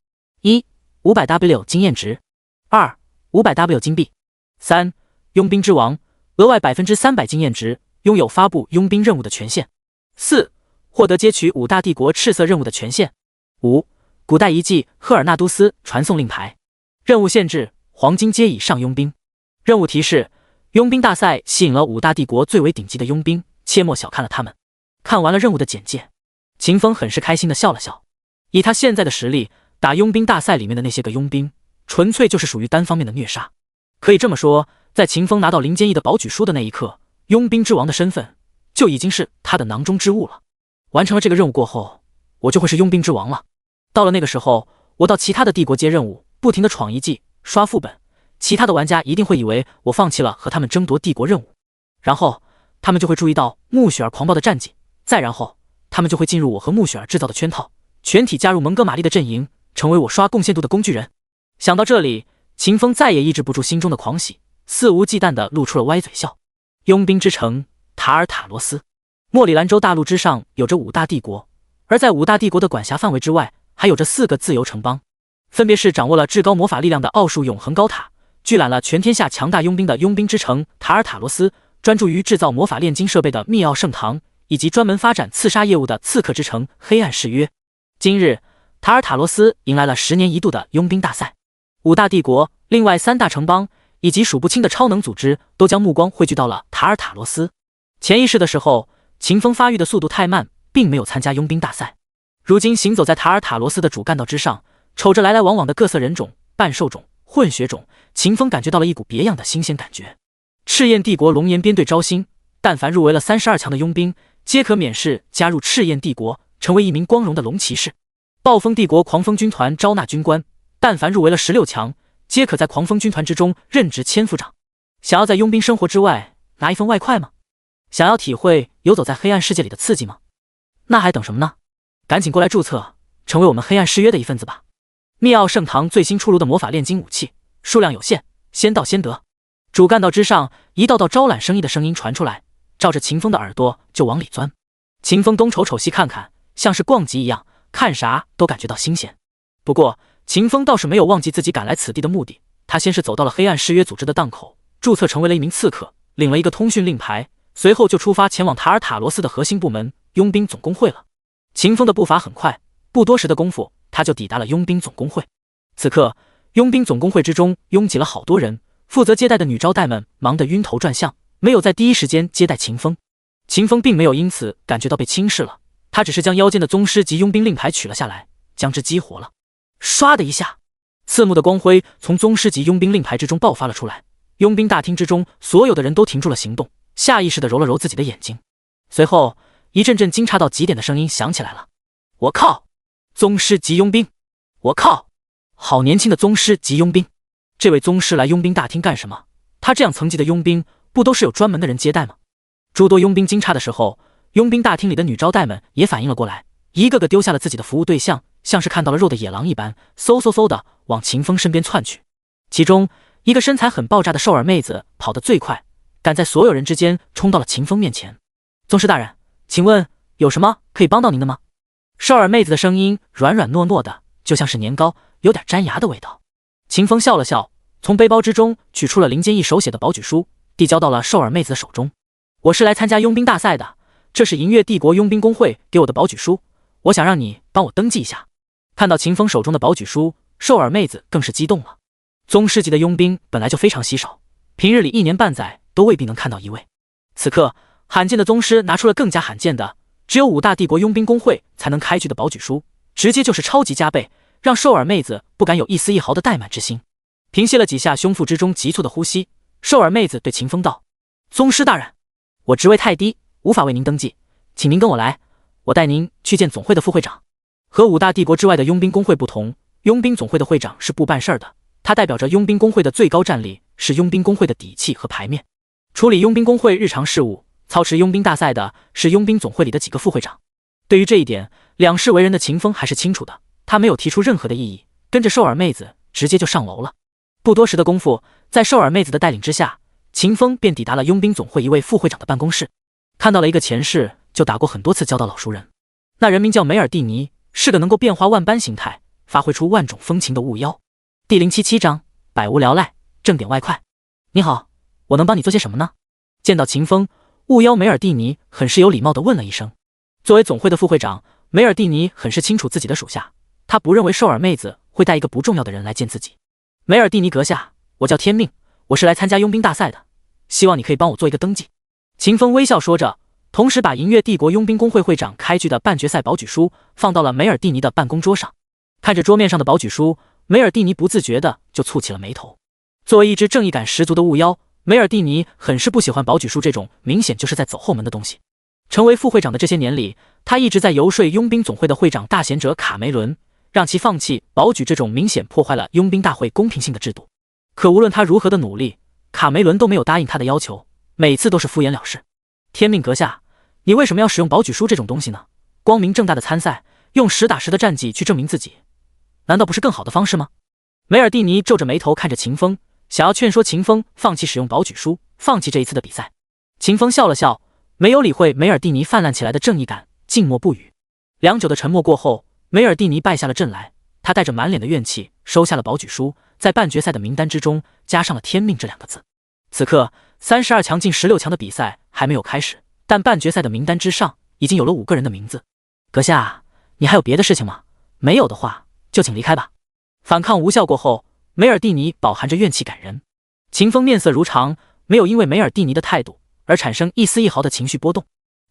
：1 500W 经验值， 2 500W 金币， 3佣兵之王，额外300%经验值，拥有发布佣兵任务的权限。4获得接取5大帝国赤色任务的权限。5古代遗迹赫尔纳都斯传送令牌。任务限制：黄金阶以上佣兵。任务提示：佣兵大赛吸引了5大帝国最为顶级的佣兵，切莫小看了他们。看完了任务的简介，秦风很是开心地笑了笑。以他现在的实力，打佣兵大赛里面的那些个佣兵，纯粹就是属于单方面的虐杀。可以这么说，在秦风拿到林坚义的保举书的那一刻，佣兵之王的身份就已经是他的囊中之物了。完成了这个任务过后，我就会是佣兵之王了。到了那个时候，我到其他的帝国接任务，不停地闯遗迹、刷副本，其他的玩家一定会以为我放弃了和他们争夺帝国任务，然后他们就会注意到穆雪儿狂暴的战绩，再然后他们就会进入我和穆雪儿制造的圈套，全体加入蒙哥马利的阵营，成为我刷贡献度的工具人。想到这里，秦风再也抑制不住心中的狂喜，肆无忌惮地露出了歪嘴笑。佣兵之城塔尔塔罗斯，莫里兰州大陆之上有着5大帝国，而在5大帝国的管辖范围之外，还有着4个自由城邦，分别是掌握了至高魔法力量的奥数永恒高塔，聚揽了全天下强大佣兵的佣兵之城塔尔塔罗斯，专注于制造魔法炼金设备的密奥圣堂，以及专门发展刺杀业务的刺客之城黑暗誓约。今日塔尔塔罗斯迎来了10年一度的佣兵大赛，5大帝国、另外3大城邦以及数不清的超能组织都将目光汇聚到了塔尔塔罗斯。潜意识的时候，秦风发育的速度太慢，并没有参加佣兵大赛。如今行走在塔尔塔罗斯的主干道之上，瞅着来来往往的各色人种、半兽种、混血种，秦风感觉到了一股别样的新鲜感觉。赤焰帝国龙岩编队招新，但凡入围了32强的佣兵，皆可免试加入赤焰帝国，成为一名光荣的龙骑士。暴风帝国狂风军团招纳军官，但凡入围了16强，皆可在狂风军团之中任职千夫长。想要在佣兵生活之外拿一份外快吗？想要体会游走在黑暗世界里的刺激吗？那还等什么呢？赶紧过来注册，成为我们黑暗誓约的一份子吧！密奥圣堂最新出炉的魔法炼金武器，数量有限，先到先得。主干道之上，一道道招揽生意的声音传出来，照着秦风的耳朵就往里钻。秦风东瞅瞅西看看，像是逛集一样，看啥都感觉到新鲜。不过秦风倒是没有忘记自己赶来此地的目的，他先是走到了黑暗誓约组织的档口，注册成为了一名刺客，领了一个通讯令牌，随后就出发前往塔尔塔罗斯的核心部门佣兵总工会了。秦风的步伐很快，不多时的功夫，他就抵达了佣兵总工会。此刻佣兵总工会之中拥挤了好多人，负责接待的女招待们忙得晕头转向，没有在第一时间接待秦风。秦风并没有因此感觉到被轻视了，他只是将腰间的宗师级佣兵令牌取了下来，将之激活了。唰的一下，刺目的光辉从宗师级佣兵令牌之中爆发了出来。佣兵大厅之中所有的人都停住了行动，下意识地揉了揉自己的眼睛。随后一阵阵惊诧到极点的声音响起来了。我靠，宗师级佣兵！我靠，好年轻的宗师级佣兵！这位宗师来佣兵大厅干什么？他这样层级的佣兵不都是有专门的人接待吗？诸多佣兵惊诧的时候，佣兵大厅里的女招待们也反应了过来，一个个丢下了自己的服务对象，像是看到了肉的野狼一般，嗖嗖嗖的往秦风身边窜去。其中一个身材很爆炸的瘦耳妹子跑得最快，赶在所有人之间冲到了秦风面前。宗师大人，请问有什么可以帮到您的吗？瘦耳妹子的声音软软糯糯的，就像是年糕，有点粘牙的味道。秦风笑了笑，从背包之中取出了林坚毅手写的保举书，递交到了瘦耳妹子的手中。我是来参加佣兵大赛的，这是银月帝国佣兵工会给我的保举书，我想让你帮我登记一下。看到秦风手中的保举书，瘦耳妹子更是激动了。宗师级的佣兵本来就非常稀少，平日里1年半载都未必能看到一位。此刻罕见的宗师拿出了更加罕见的，只有5大帝国佣兵工会才能开具的保举书，直接就是超级加倍，让瘦耳妹子不敢有一丝一毫的怠慢之心。平息了几下胸腹之中急促的呼吸，瘦耳妹子对秦风道：宗师大人，我职位太低，无法为您登记，请您跟我来，我带您去见总会的副会长。和5大帝国之外的佣兵工会不同，佣兵总会的会长是不办事的，他代表着佣兵工会的最高战力，是佣兵工会的底气和牌面。处理佣兵工会日常事务，操持佣兵大赛的是佣兵总会里的几个副会长。对于这一点，两世为人的秦风还是清楚的，他没有提出任何的异议，跟着瘦耳妹子直接就上楼了。不多时的功夫，在瘦耳妹子的带领之下，秦风便抵达了佣兵总会一位副会长的办公室。看到了一个前世就打过很多次交道老熟人，那人名叫梅尔蒂尼，是个能够变化万般形态，发挥出万种风情的雾妖。第077章，百无聊赖，挣点外快。你好，我能帮你做些什么呢？见到秦风，雾妖梅尔蒂尼很是有礼貌地问了一声。作为总会的副会长，梅尔蒂尼很是清楚自己的属下，他不认为瘦耳妹子会带一个不重要的人来见自己。梅尔蒂尼阁下，我叫天命，我是来参加佣兵大赛的，希望你可以帮我做一个登记。秦风微笑说着，同时把银月帝国佣兵工会会长开具的半决赛保举书放到了梅尔蒂尼的办公桌上。看着桌面上的保举书，梅尔蒂尼不自觉的就蹙起了眉头。作为一只正义感十足的雾妖，梅尔蒂尼很是不喜欢保举书这种明显就是在走后门的东西。成为副会长的这些年里，他一直在游说佣兵总会的会长大贤者卡梅伦，让其放弃保举这种明显破坏了佣兵大会公平性的制度。可无论他如何的努力，卡梅伦都没有答应他的要求，每次都是敷衍了事。天命阁下，你为什么要使用保举书这种东西呢？光明正大的参赛，用实打实的战绩去证明自己，难道不是更好的方式吗？梅尔蒂尼皱着眉头看着秦风，想要劝说秦风放弃使用保举书，放弃这一次的比赛。秦风笑了笑，没有理会梅尔蒂尼泛滥起来的正义感，静默不语。良久的沉默过后，梅尔蒂尼败下了阵来，他带着满脸的怨气收下了保举书，在半决赛的名单之中加上了天命这2个字。此刻32强进16强的比赛还没有开始，但半决赛的名单之上已经有了5个人的名字。阁下，你还有别的事情吗？没有的话就请离开吧。反抗无效过后，梅尔蒂尼饱含着怨气赶人。秦风面色如常，没有因为梅尔蒂尼的态度而产生一丝一毫的情绪波动，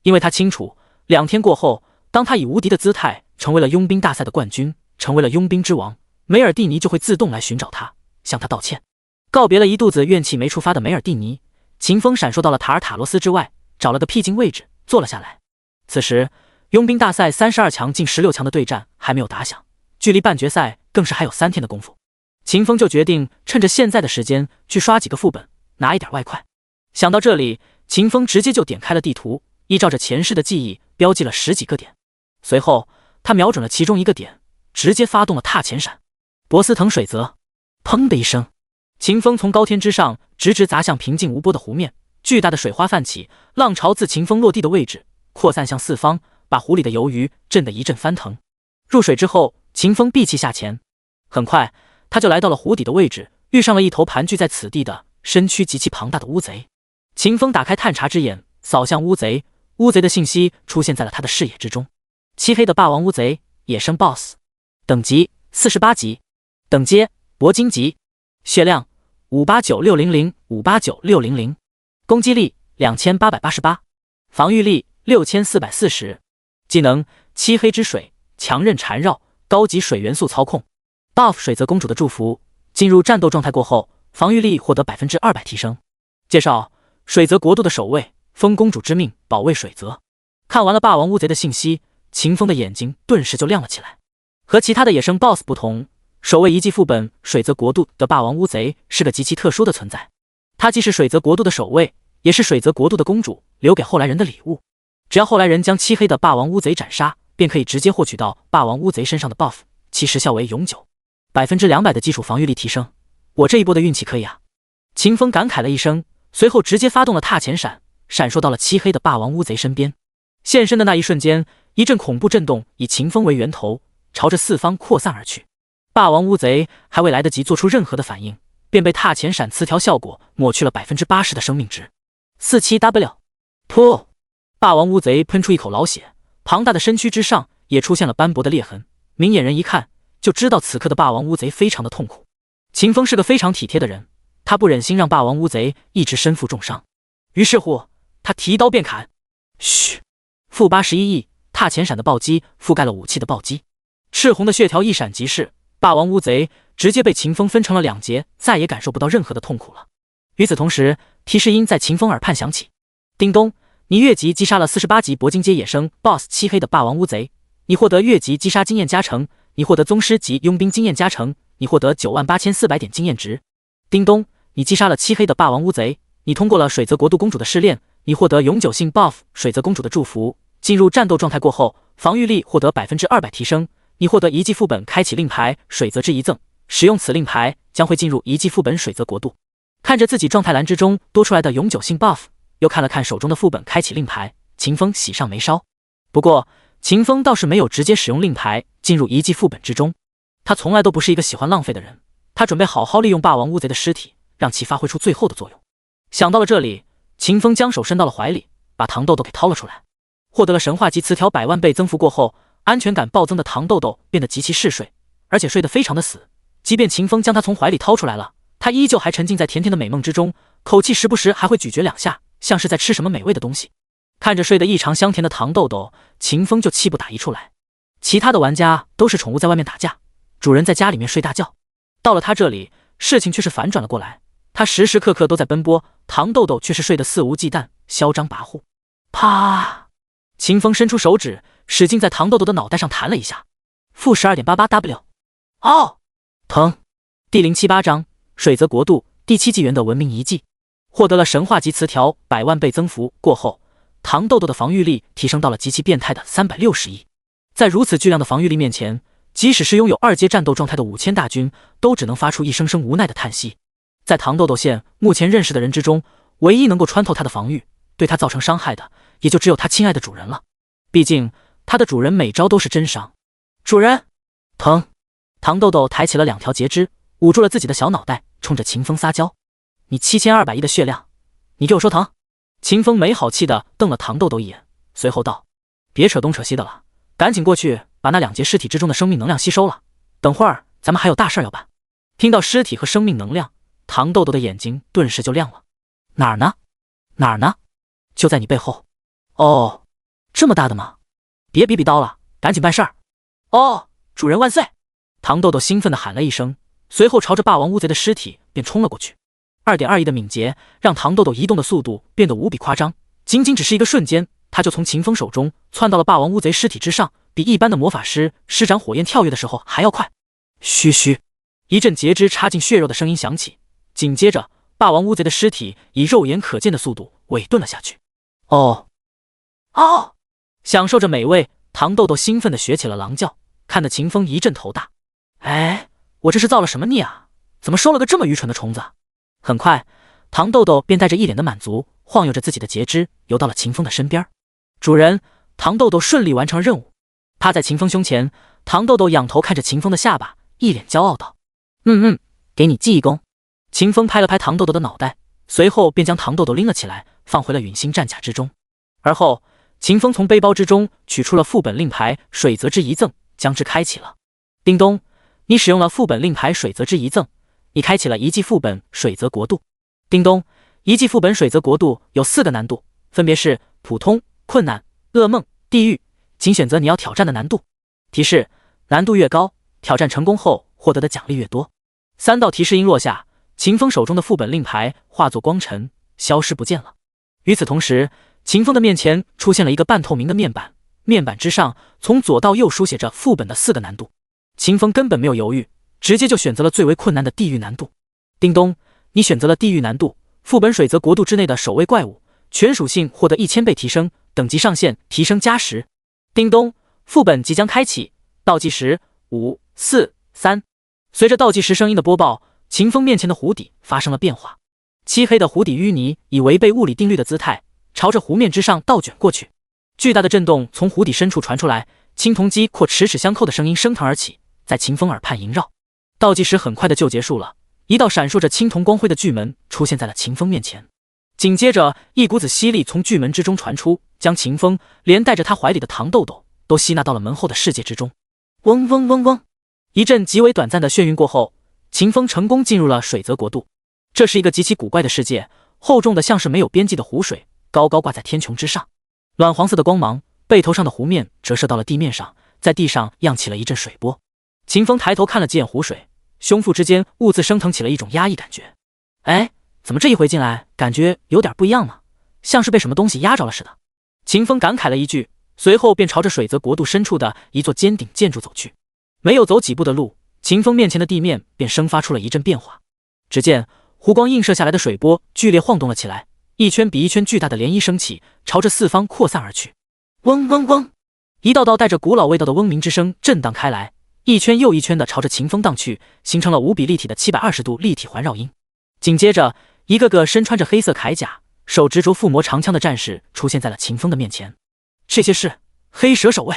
因为他清楚2天过后，当他以无敌的姿态成为了佣兵大赛的冠军，成为了佣兵之王，梅尔蒂尼就会自动来寻找他，向他道歉。告别了一肚子怨气没处发的梅尔蒂尼，秦风闪烁到了塔尔塔罗斯之外，找了个僻静位置坐了下来。此时，佣兵大赛32强进16强的对战还没有打响，距离半决赛更是还有3天的功夫。秦风就决定趁着现在的时间去刷几个副本，拿一点外快。想到这里，秦风直接就点开了地图，依照着前世的记忆标记了10几个点。随后，他瞄准了其中一个点，直接发动了踏前闪。博斯腾水泽，砰的一声，秦风从高天之上直直砸向平静无波的湖面，巨大的水花泛起，浪潮自秦风落地的位置扩散向四方，把湖里的鱿鱼震得一阵翻腾。入水之后，秦风闭气下潜，很快他就来到了湖底的位置，遇上了一头盘踞在此地的身躯极其庞大的乌贼。秦风打开探查之眼，扫向乌贼，乌贼的信息出现在了他的视野之中。漆黑的霸王乌贼，野生 BOSS， 等级48级，等阶铂金级，血量589600 589600，攻击力2888，防御力6440，技能漆黑之水，强韧缠绕，高级水元素操控。buff 水泽公主的祝福，进入战斗状态过后，防御力获得200%提升。介绍：水泽国度的守卫，封公主之命，保卫水泽。看完了霸王乌贼的信息，秦风的眼睛顿时就亮了起来。和其他的野生 BOSS 不同，守卫遗迹副本水泽国度的霸王乌贼是个极其特殊的存在。它既是水泽国度的守卫，也是水泽国度的公主留给后来人的礼物。只要后来人将漆黑的霸王乌贼斩杀，便可以直接获取到霸王乌贼身上的 buff， 其时效为永久。200%的基础防御力提升，我这一波的运气可以啊！秦风感慨了一声，随后直接发动了踏前闪，闪烁到了漆黑的霸王乌贼身边。现身的那一瞬间，一阵恐怖震动以秦风为源头，朝着四方扩散而去。霸王乌贼还未来得及做出任何的反应，便被踏前闪词条效果抹去了80%的生命值。47W， 噗！霸王乌贼喷出一口老血，庞大的身躯之上也出现了斑驳的裂痕，明眼人一看就知道此刻的霸王乌贼非常的痛苦。秦风是个非常体贴的人，他不忍心让霸王乌贼一直身负重伤，于是乎他提刀便砍。嘘，负81亿，踏前闪的暴击覆盖了武器的暴击，赤红的血条一闪即逝，霸王乌贼直接被秦风分成了2截，再也感受不到任何的痛苦了。与此同时，提示音在秦风耳畔响起：叮咚，你越级击杀了48级铂金阶野生 BOSS 漆黑的霸王乌贼，你获得越级击杀经验加成，你获得宗师级佣兵经验加成，你获得98400点经验值。叮咚，你击杀了漆黑的霸王乌贼，你通过了水泽国度公主的试炼，你获得永久性 buff 水泽公主的祝福。进入战斗状态过后，防御力获得200%提升，你获得遗迹副本开启令牌水泽之遗赠，使用此令牌将会进入遗迹副本水泽国度。看着自己状态栏之中多出来的永久性 buff， 又看了看手中的副本开启令牌，秦风喜上眉梢。不过秦风倒是没有直接使用令牌进入遗迹副本之中，他从来都不是一个喜欢浪费的人，他准备好好利用霸王乌贼的尸体，让其发挥出最后的作用。想到了这里，秦风将手伸到了怀里，把糖豆豆给掏了出来。获得了神话级词条100万倍增幅过后，安全感暴增的糖豆豆变得极其嗜睡，而且睡得非常的死。即便秦风将他从怀里掏出来了，他依旧还沉浸在甜甜的美梦之中，口气时不时还会咀嚼2下，像是在吃什么美味的东西。看着睡得异常香甜的糖豆豆，秦风就气不打一处来。其他的玩家都是宠物在外面打架，主人在家里面睡大觉，到了他这里，事情却是反转了过来。他时时刻刻都在奔波，糖豆豆却是睡得肆无忌惮，嚣张跋扈。啪！秦风伸出手指，使劲在糖豆豆的脑袋上弹了一下。负 12.88W。 哦，疼！第078章水泽国度第7纪元的文明遗迹。获得了神话级词条100万倍增幅过后，糖豆豆的防御力提升到了极其变态的360亿。在如此巨量的防御力面前，即使是拥有2阶战斗状态的5000大军，都只能发出一声声无奈的叹息。在糖豆豆县目前认识的人之中，唯一能够穿透他的防御，对他造成伤害的，也就只有他亲爱的主人了。毕竟他的主人每招都是真伤。主人，疼！糖豆豆抬起了2条截肢，捂住了自己的小脑袋，冲着秦风撒娇：你7200亿的血量，你给我说疼！秦风没好气地瞪了糖豆豆一眼，随后道：别扯东扯西的了，赶紧过去把那2节尸体之中的生命能量吸收了，等会儿咱们还有大事要办。听到尸体和生命能量，糖豆豆的眼睛顿时就亮了。哪儿呢？哪儿呢？就在你背后。哦，这么大的吗？别比比刀了，赶紧办事儿。哦，主人万岁！糖豆豆兴奋地喊了一声，随后朝着霸王乌贼的尸体便冲了过去。2.2亿的敏捷，让唐豆豆移动的速度变得无比夸张。仅仅只是一个瞬间，他就从秦风手中窜到了霸王乌贼尸体之上，比一般的魔法师施展火焰跳跃的时候还要快。嘘嘘，一阵截肢插进血肉的声音响起，紧接着霸王乌贼的尸体以肉眼可见的速度萎顿了下去。哦，享受着美味，唐豆豆兴奋地学起了狼叫，看得秦风一阵头大。哎，我这是造了什么孽啊？怎么收了个这么愚蠢的虫子？很快，唐豆豆便带着一脸的满足，晃悠着自己的截肢，游到了秦风的身边。主人，唐豆豆顺利完成了任务。趴在秦风胸前，唐豆豆仰头看着秦风的下巴，一脸骄傲道：“给你记一功。”秦风拍了拍唐豆豆的脑袋，随后便将唐豆豆拎了起来，放回了陨星战甲之中。而后，秦风从背包之中取出了副本令牌水泽之遗赠，将之开启了。叮咚，你使用了副本令牌水泽之遗赠，你开启了一季副本水泽国度。叮咚，一季副本水泽国度有4个难度，分别是普通、困难、噩梦、地狱，请选择你要挑战的难度。提示：难度越高，挑战成功后获得的奖励越多。3道提示音落下，秦风手中的副本令牌化作光尘，消失不见了。与此同时，秦风的面前出现了一个半透明的面板，面板之上从左到右书写着副本的4个难度。秦风根本没有犹豫，直接就选择了最为困难的地狱难度。叮咚，你选择了地狱难度，副本水泽国度之内的守卫怪物，全属性获得1000倍提升，等级上限提升+10。叮咚，副本即将开启，倒计时5、4、3。随着倒计时声音的播报，秦风面前的湖底发生了变化，漆黑的湖底淤泥以违背物理定律的姿态朝着湖面之上倒卷过去，巨大的震动从湖底深处传出来，青铜击或齿齿相扣的声音升腾而起，在秦风耳畔萦绕。倒计时很快的就结束了，一道闪烁着青铜光辉的巨门出现在了秦风面前。紧接着，一股子吸力从巨门之中传出，将秦风连带着他怀里的糖豆豆都吸纳到了门后的世界之中。嗡嗡嗡嗡，一阵极为短暂的眩晕过后，秦风成功进入了水泽国度。这是一个极其古怪的世界，厚重的像是没有边际的湖水高高挂在天穹之上，暖黄色的光芒背头上的湖面折射到了地面上，在地上漾起了一阵水波。秦风抬头看了几眼湖水，胸腹之间兀自升腾起了一种压抑感觉。哎，怎么这一回进来感觉有点不一样呢？像是被什么东西压着了似的。秦风感慨了一句，随后便朝着水泽国度深处的一座尖顶建筑走去。没有走几步的路，秦风面前的地面便生发出了一阵变化。只见湖光映射下来的水波剧烈晃动了起来，一圈比一圈巨大的涟漪升起，朝着四方扩散而去。嗡嗡嗡，一道道带着古老味道的嗡鸣之声震荡开来，一圈又一圈的朝着秦风荡去，形成了无比立体的720度立体环绕音。紧接着，一个个身穿着黑色铠甲、手执着附魔长枪的战士出现在了秦风的面前。这些是黑蛇守卫。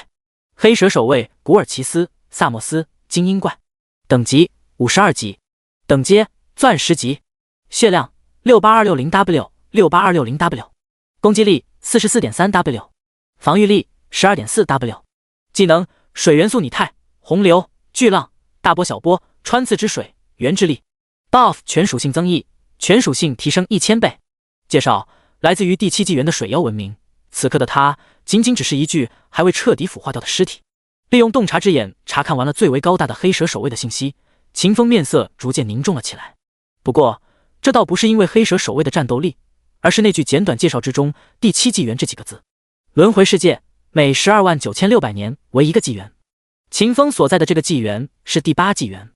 黑蛇守卫古尔奇斯、萨莫斯，精英怪，等级52级，等阶钻石级，血量 68260W 68260W， 攻击力 44.3W， 防御力 12.4W， 技能水元素拟态、洪流、巨浪、大波小波、穿刺之水、原之力。 Buff 全属性增益，全属性提升1000倍。介绍：来自于第7纪元的水妖文明，此刻的他仅仅只是一具还未彻底腐化掉的尸体。利用洞察之眼查看完了最为高大的黑蛇守卫的信息，秦风面色逐渐凝重了起来。不过这倒不是因为黑蛇守卫的战斗力，而是那句简短介绍之中第7纪元这几个字。轮回世界每129600年为一个纪元，秦风所在的这个纪元是第8纪元，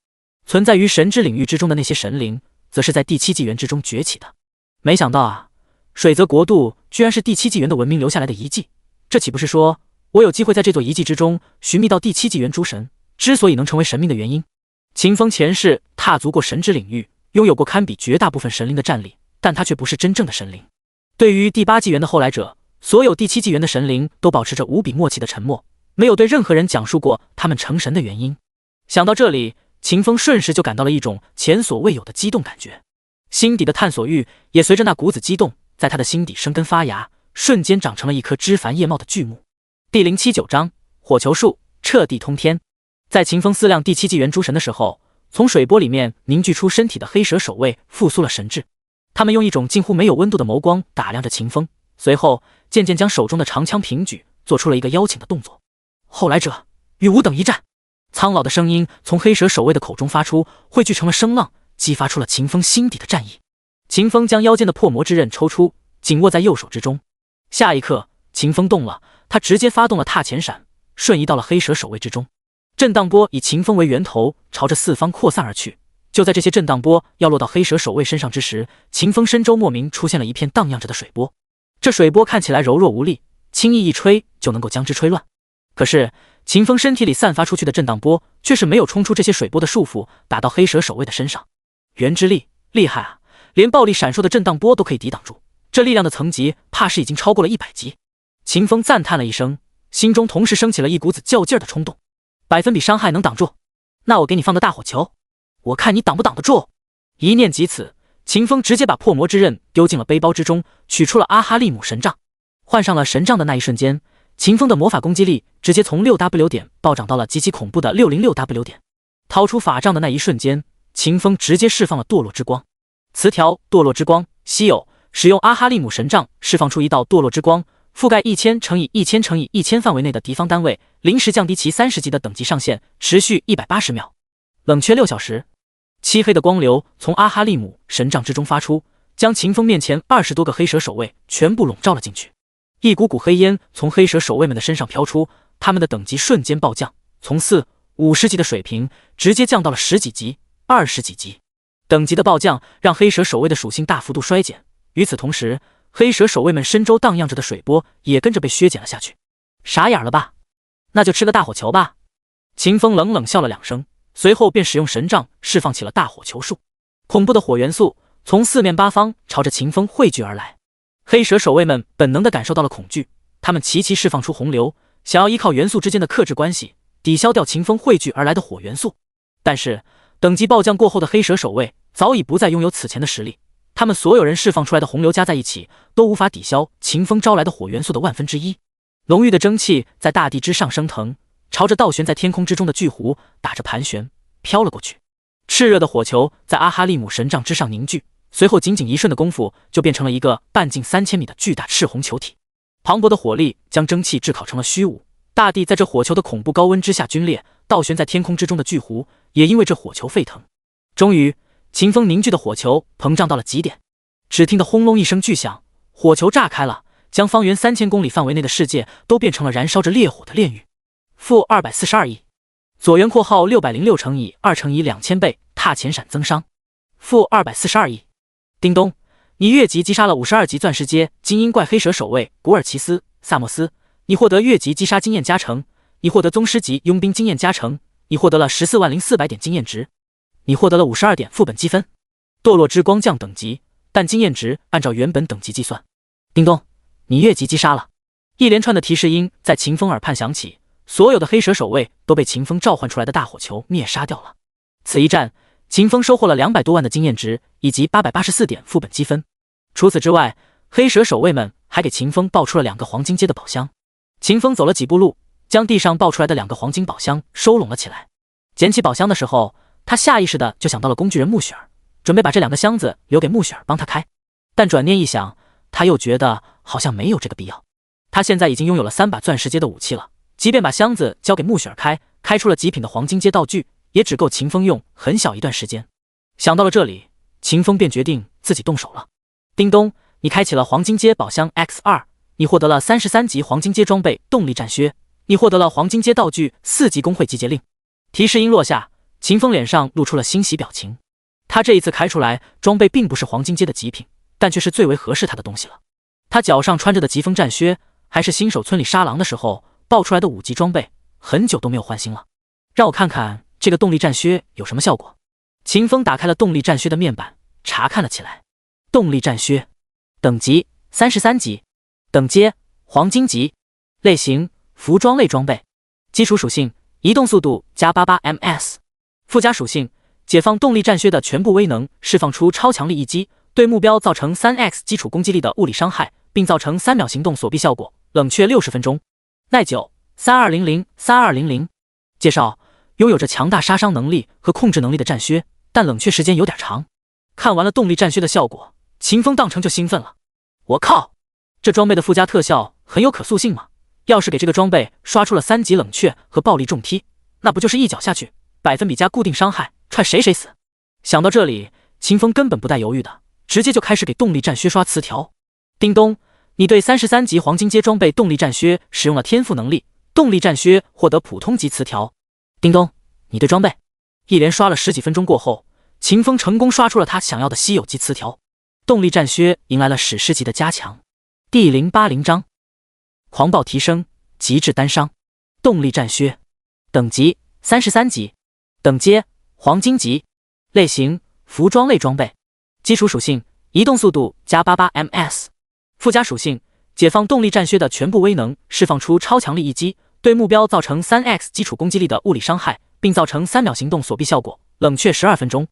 存在于神之领域之中的那些神灵则是在第7纪元之中崛起的。没想到啊，水泽国度居然是第7纪元的文明留下来的遗迹，这岂不是说我有机会在这座遗迹之中寻觅到第7纪元诸神之所以能成为神明的原因？秦风前世踏足过神之领域，拥有过堪比绝大部分神灵的战力，但他却不是真正的神灵。对于第8纪元的后来者，所有第7纪元的神灵都保持着无比默契的沉默，没有对任何人讲述过他们成神的原因。想到这里，秦风瞬时就感到了一种前所未有的激动感觉，心底的探索欲也随着那股子激动在他的心底生根发芽，瞬间长成了一棵枝繁叶茂的巨木。第079章火球术彻地通天。在秦风思量第7纪元诸神的时候，从水波里面凝聚出身体的黑蛇守卫复苏了神智，他们用一种近乎没有温度的眸光打量着秦风，随后渐渐将手中的长枪平举，做出了一个邀请的动作。后来者与吾等一战。苍老的声音从黑蛇守卫的口中发出，汇聚成了声浪，激发出了秦风心底的战意。秦风将腰间的破魔之刃抽出，紧握在右手之中。下一刻，秦风动了，他直接发动了踏前闪，瞬移到了黑蛇守卫之中。震荡波以秦风为源头，朝着四方扩散而去。就在这些震荡波要落到黑蛇守卫身上之时，秦风身周莫名出现了一片荡漾着的水波。这水波看起来柔弱无力，轻易一吹就能够将之吹乱。可是秦风身体里散发出去的震荡波却是没有冲出这些水波的束缚，打到黑蛇守卫的身上。元之力厉害啊，连暴力闪烁的震荡波都可以抵挡住，这力量的层级怕是已经超过了100级。秦风赞叹了一声，心中同时升起了一股子较劲儿的冲动。百分比伤害能挡住，那我给你放个大火球，我看你挡不挡得住。一念及此，秦风直接把破魔之刃丢进了背包之中，取出了阿哈利姆神杖。换上了神杖的那一瞬间，秦风的魔法攻击力直接从 6W 点暴涨到了极其恐怖的 606W 点。掏出法杖的那一瞬间，秦风直接释放了堕落之光。词条：堕落之光，稀有，使用阿哈利姆神杖释放出一道堕落之光，覆盖1000乘以1000乘以1000范围内的敌方单位，临时降低其30级的等级上限，持续180秒，冷却6小时。漆黑的光流从阿哈利姆神杖之中发出，将秦风面前20多个黑蛇守卫全部笼罩了进去。一股股黑烟从黑蛇守卫们的身上飘出，他们的等级瞬间暴降，从4、50级的水平直接降到了10几级、20几级。等级的暴降让黑蛇守卫的属性大幅度衰减，与此同时，黑蛇守卫们身周荡漾着的水波也跟着被削减了下去。傻眼了吧？那就吃个大火球吧。秦风冷冷笑了2声，随后便使用神杖释放起了大火球术。恐怖的火元素从四面八方朝着秦风汇聚而来。黑蛇守卫们本能地感受到了恐惧，他们齐齐释放出洪流，想要依靠元素之间的克制关系抵消掉秦风汇聚而来的火元素。但是等级暴降过后的黑蛇守卫早已不再拥有此前的实力，他们所有人释放出来的洪流加在一起都无法抵消秦风招来的火元素的1/1000。浓郁的蒸汽在大地之上升腾，朝着倒悬在天空之中的巨湖打着盘旋飘了过去。炽热的火球在阿哈利姆神杖之上凝聚，随后仅仅1瞬的功夫就变成了一个半径3000米的巨大赤红球体。磅礴的火力将蒸汽炙烤成了虚无，大地在这火球的恐怖高温之下皲裂，倒悬在天空之中的巨湖也因为这火球沸腾。终于，秦风凝聚的火球膨胀到了极点，只听得轰隆一声巨响，火球炸开了，将方圆3000公里范围内的世界都变成了燃烧着烈火的炼狱。-242亿，左元括号606乘以2乘以2000倍踏前闪增伤。-242亿。叮咚，你越级击杀了52级钻石阶精英怪黑蛇守卫古尔奇斯·萨莫斯，你获得越级击杀经验加成，你获得宗师级佣兵经验加成，你获得了140400点经验值，你获得了52点副本积分。堕落之光降等级，但经验值按照原本等级计算。叮咚，你越级击杀了。一连串的提示音在秦风耳畔响起，所有的黑蛇守卫都被秦风召唤出来的大火球灭杀掉了。此一战，秦风收获了200多万的经验值以及884点副本积分。除此之外，黑蛇守卫们还给秦风爆出了2个黄金阶的宝箱。秦风走了几步路，将地上爆出来的2个黄金宝箱收拢了起来。捡起宝箱的时候，他下意识的就想到了工具人穆雪儿，准备把这2个箱子留给穆雪儿帮他开。但转念一想，他又觉得好像没有这个必要。他现在已经拥有了3把钻石阶的武器了，即便把箱子交给穆雪儿开出了极品的黄金阶道具，也只够秦风用很小一段时间。想到了这里，秦风便决定自己动手了。叮咚，你开启了黄金阶宝箱 X2， 你获得了33级黄金阶装备动力战靴，你获得了黄金阶道具4级工会集结令。提示音落下，秦风脸上露出了欣喜表情。他这一次开出来装备并不是黄金阶的极品，但却是最为合适他的东西了。他脚上穿着的疾风战靴还是新手村里杀狼的时候爆出来的5级装备，很久都没有换新了。让我看看这个动力战靴有什么效果。秦风打开了动力战靴的面板，查看了起来。动力战靴，等级33级，等阶黄金级，类型服装类装备，基础属性移动速度加88ms， 附加属性解放动力战靴的全部威能，释放出超强力一击，对目标造成 3x 基础攻击力的物理伤害，并造成3秒行动锁闭效果，冷却60分钟，耐久3200。介绍：拥有着强大杀伤能力和控制能力的战靴，但冷却时间有点长。看完了动力战靴的效果，秦风当成就兴奋了。我靠，这装备的附加特效很有可塑性嘛！要是给这个装备刷出了3级冷却和暴力重踢，那不就是一脚下去100%加固定伤害，踹谁谁死。想到这里，秦风根本不带犹豫的直接就开始给动力战靴刷词条。叮咚，你对33级黄金阶装备动力战靴使用了天赋能力，动力战靴获得普通级词条。叮咚，你对装备。一连刷了10几分钟过后，秦风成功刷出了他想要的稀有级词条。动力战靴迎来了史诗级的加强。第080章，狂暴提升，极致单伤。动力战靴，等级33级，等阶黄金级，类型服装类装备，基础属性移动速度加88ms，附加属性解放动力战靴的全部威能，释放出超强力一击，对目标造成 3x 基础攻击力的物理伤害，并造成3秒行动锁闭效果，冷却12分钟。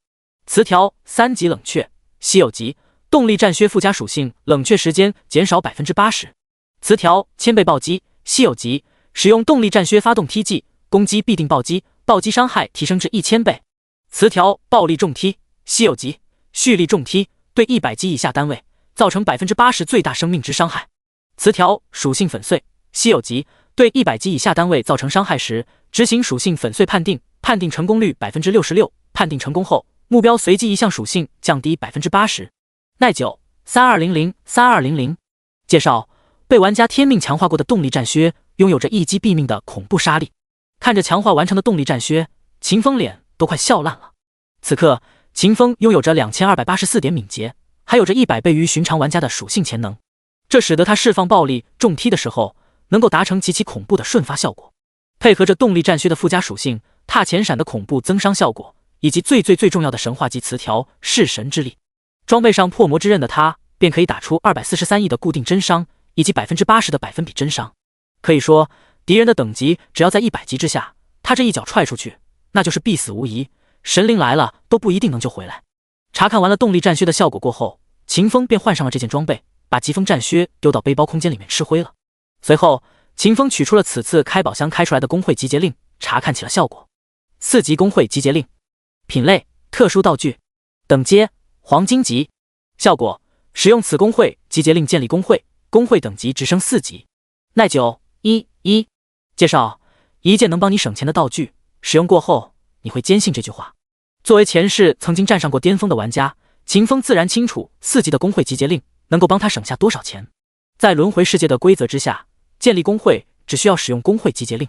词条3级冷却，稀有级，动力战靴附加属性冷却时间减少 80%。词条千倍暴击，稀有级，使用动力战靴发动踢技，攻击必定暴击，暴击伤害提升至1000倍。词条暴力重踢，稀有级，蓄力重踢，对100击以下单位造成 80% 最大生命值伤害。词条属性粉碎，稀有级，对100击以下单位造成伤害时，执行属性粉碎判定，判定成功率 66%， 判定成功后，目标随机一项属性降低 80%。耐久3200。介绍：被玩家天命强化过的动力战靴，拥有着一击毙命的恐怖杀力。看着强化完成的动力战靴，秦风脸都快笑烂了。此刻，秦风拥有着2284点敏捷，还有着100倍于寻常玩家的属性潜能，这使得他释放暴力重踢的时候，能够达成极其恐怖的瞬发效果。配合着动力战靴的附加属性踏前闪的恐怖增伤效果，以及最重要的神话级词条弑神之力，装备上破魔之刃的他便可以打出243亿的固定真伤，以及 80% 的百分比真伤。可以说，敌人的等级只要在100级之下，他这一脚踹出去，那就是必死无疑，神灵来了都不一定能救回来。查看完了动力战靴的效果过后，秦风便换上了这件装备，把疾风战靴丢到背包空间里面吃灰了。随后，秦风取出了此次开宝箱开出来的工会集结令，查看起了效果。4级工会集结令，品类特殊道具，等阶黄金级，效果使用此工会集结令建立工会，工会等级直升4级。耐久1。介绍：一件能帮你省钱的道具，使用过后你会坚信这句话。作为前世曾经站上过巅峰的玩家，秦风自然清楚4级的工会集结令能够帮他省下多少钱。在轮回世界的规则之下，建立工会只需要使用工会集结令，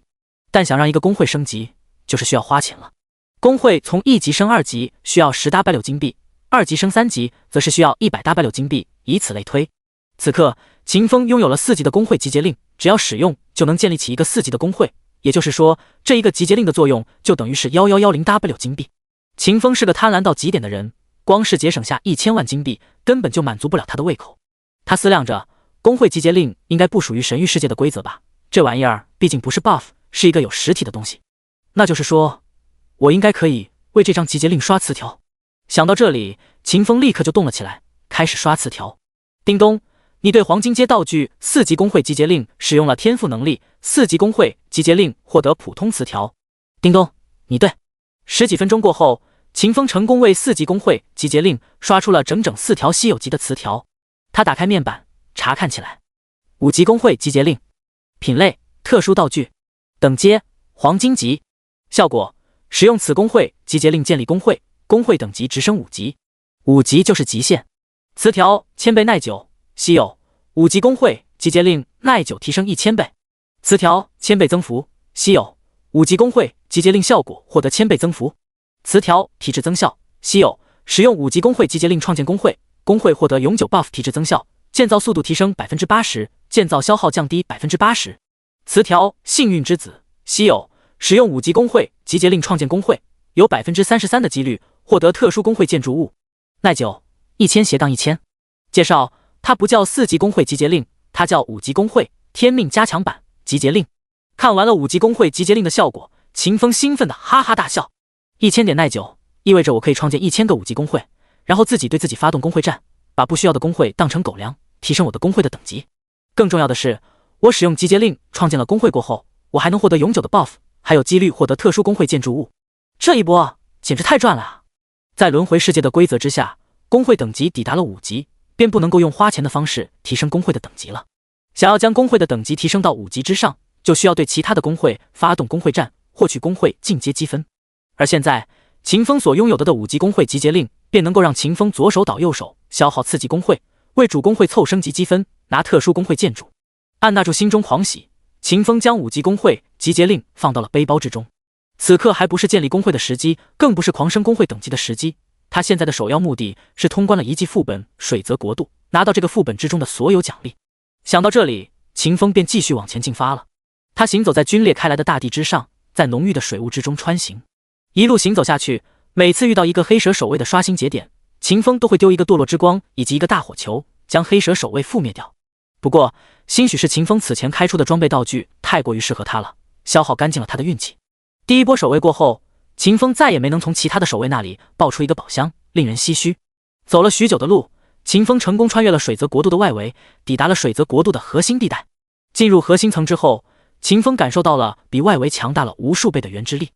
但想让一个工会升级，就是需要花钱了。工会从1级升2级需要10W 金币，2级升3级则是需要100W 金币，以此类推。此刻，秦风拥有了4级的工会集结令，只要使用就能建立起一个4级的工会，也就是说，这一个集结令的作用就等于是1110W 金币。秦风是个贪婪到极点的人，光是节省下1000万金币，根本就满足不了他的胃口。他思量着，工会集结令应该不属于神域世界的规则吧？这玩意儿毕竟不是 buff， 是一个有实体的东西。那就是说，我应该可以为这张集结令刷词条。想到这里，秦风立刻就动了起来，开始刷词条。叮咚，你对黄金阶道具4级工会集结令使用了天赋能力，4级工会集结令获得普通词条。叮咚，你对。10几分钟过后，秦风成功为4级工会集结令刷出了整整4条稀有级的词条。他打开面板查看起来。5级工会集结令，品类特殊道具，等阶黄金级，效果使用此工会集结令建立工会，工会等级直升5级，5级就是极限。词条1000倍耐久，稀有，5级工会集结令耐久提升1000倍。词条1000倍增幅，稀有，5级工会集结令效果获得1000倍增幅。词条体质增效，稀有，使用5级工会集结令创建工会，工会获得永久 buff 体质增效，建造速度提升 80%， 建造消耗降低 80%。词条幸运之子，稀有，使用5级工会集结令创建工会，有 33% 的几率获得特殊工会建筑物。耐久1000-1000。介绍：它不叫4级工会集结令，它叫5级工会天命加强版集结令。看完了5级工会集结令的效果，秦风兴奋的哈哈大笑。1000点耐久意味着我可以创建1000个5级工会，然后自己对自己发动工会战，把不需要的工会当成狗粮，提升我的工会的等级。更重要的是，我使用集结令创建了工会过后，我还能获得永久的 buff， 还有几率获得特殊工会建筑物。这一波简直太赚了啊！在轮回世界的规则之下，工会等级抵达了5级，便不能够用花钱的方式提升工会的等级了。想要将工会的等级提升到5级之上，就需要对其他的工会发动工会战，获取工会进阶积分。而现在，秦风所拥有的5级工会集结令便便能够让秦风左手倒右手，消耗刺激工会，为主工会凑升级积分，拿特殊工会建筑。按捺住心中狂喜，秦风将5级工会集结令放到了背包之中。此刻还不是建立工会的时机，更不是狂升工会等级的时机。他现在的首要目的是通关了1级副本水泽国度，拿到这个副本之中的所有奖励。想到这里，秦风便继续往前进发了。他行走在龟裂开来的大地之上，在浓郁的水雾之中穿行。一路行走下去，每次遇到一个黑蛇守卫的刷新节点，秦风都会丢一个堕落之光以及一个大火球，将黑蛇守卫覆灭掉。不过兴许是秦风此前开出的装备道具太过于适合他了，消耗干净了他的运气。第一波守卫过后，秦风再也没能从其他的守卫那里爆出一个宝箱，令人唏嘘。走了许久的路，秦风成功穿越了水泽国度的外围，抵达了水泽国度的核心地带。进入核心层之后，秦风感受到了比外围强大了无数倍的元之力，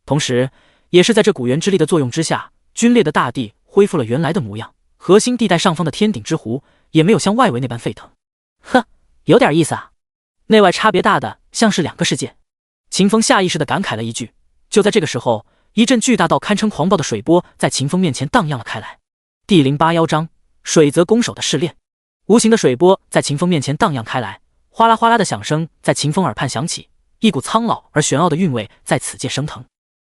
同时也是在这股元之力的作用之下，龟裂的大地恢复了原来的模样，核心地带上方的天顶之湖也没有像外围那般沸腾。呵，有点意思啊，内外差别大的像是2个世界。秦风下意识地感慨了一句。就在这个时候，一阵巨大到堪称狂暴的水波在秦风面前荡漾了开来。第081章水泽攻守的试炼。无形的水波在秦风面前荡漾开来，哗啦哗啦的响声在秦风耳畔响起，一股苍老而玄奥的韵味在此界升腾。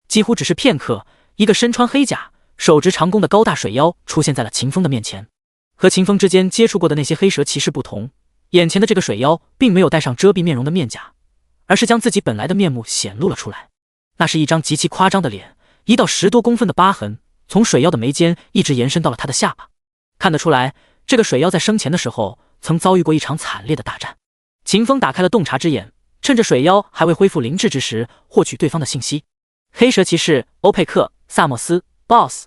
几乎只是片刻，一个身穿黑甲、手执长弓的高大水妖出现在了秦风的面前。和秦风之间接触过的那些黑蛇骑士不同，眼前的这个水妖并没有戴上遮蔽面容的面甲，而是将自己本来的面目显露了出来。那是一张极其夸张的脸，一道10多公分的疤痕从水妖的眉间一直延伸到了他的下巴。看得出来，这个水妖在生前的时候曾遭遇过一场惨烈的大战。秦风打开了洞察之眼，趁着水妖还未恢复灵智之时，获取对方的信息。黑蛇骑士欧佩克萨莫斯 BOSS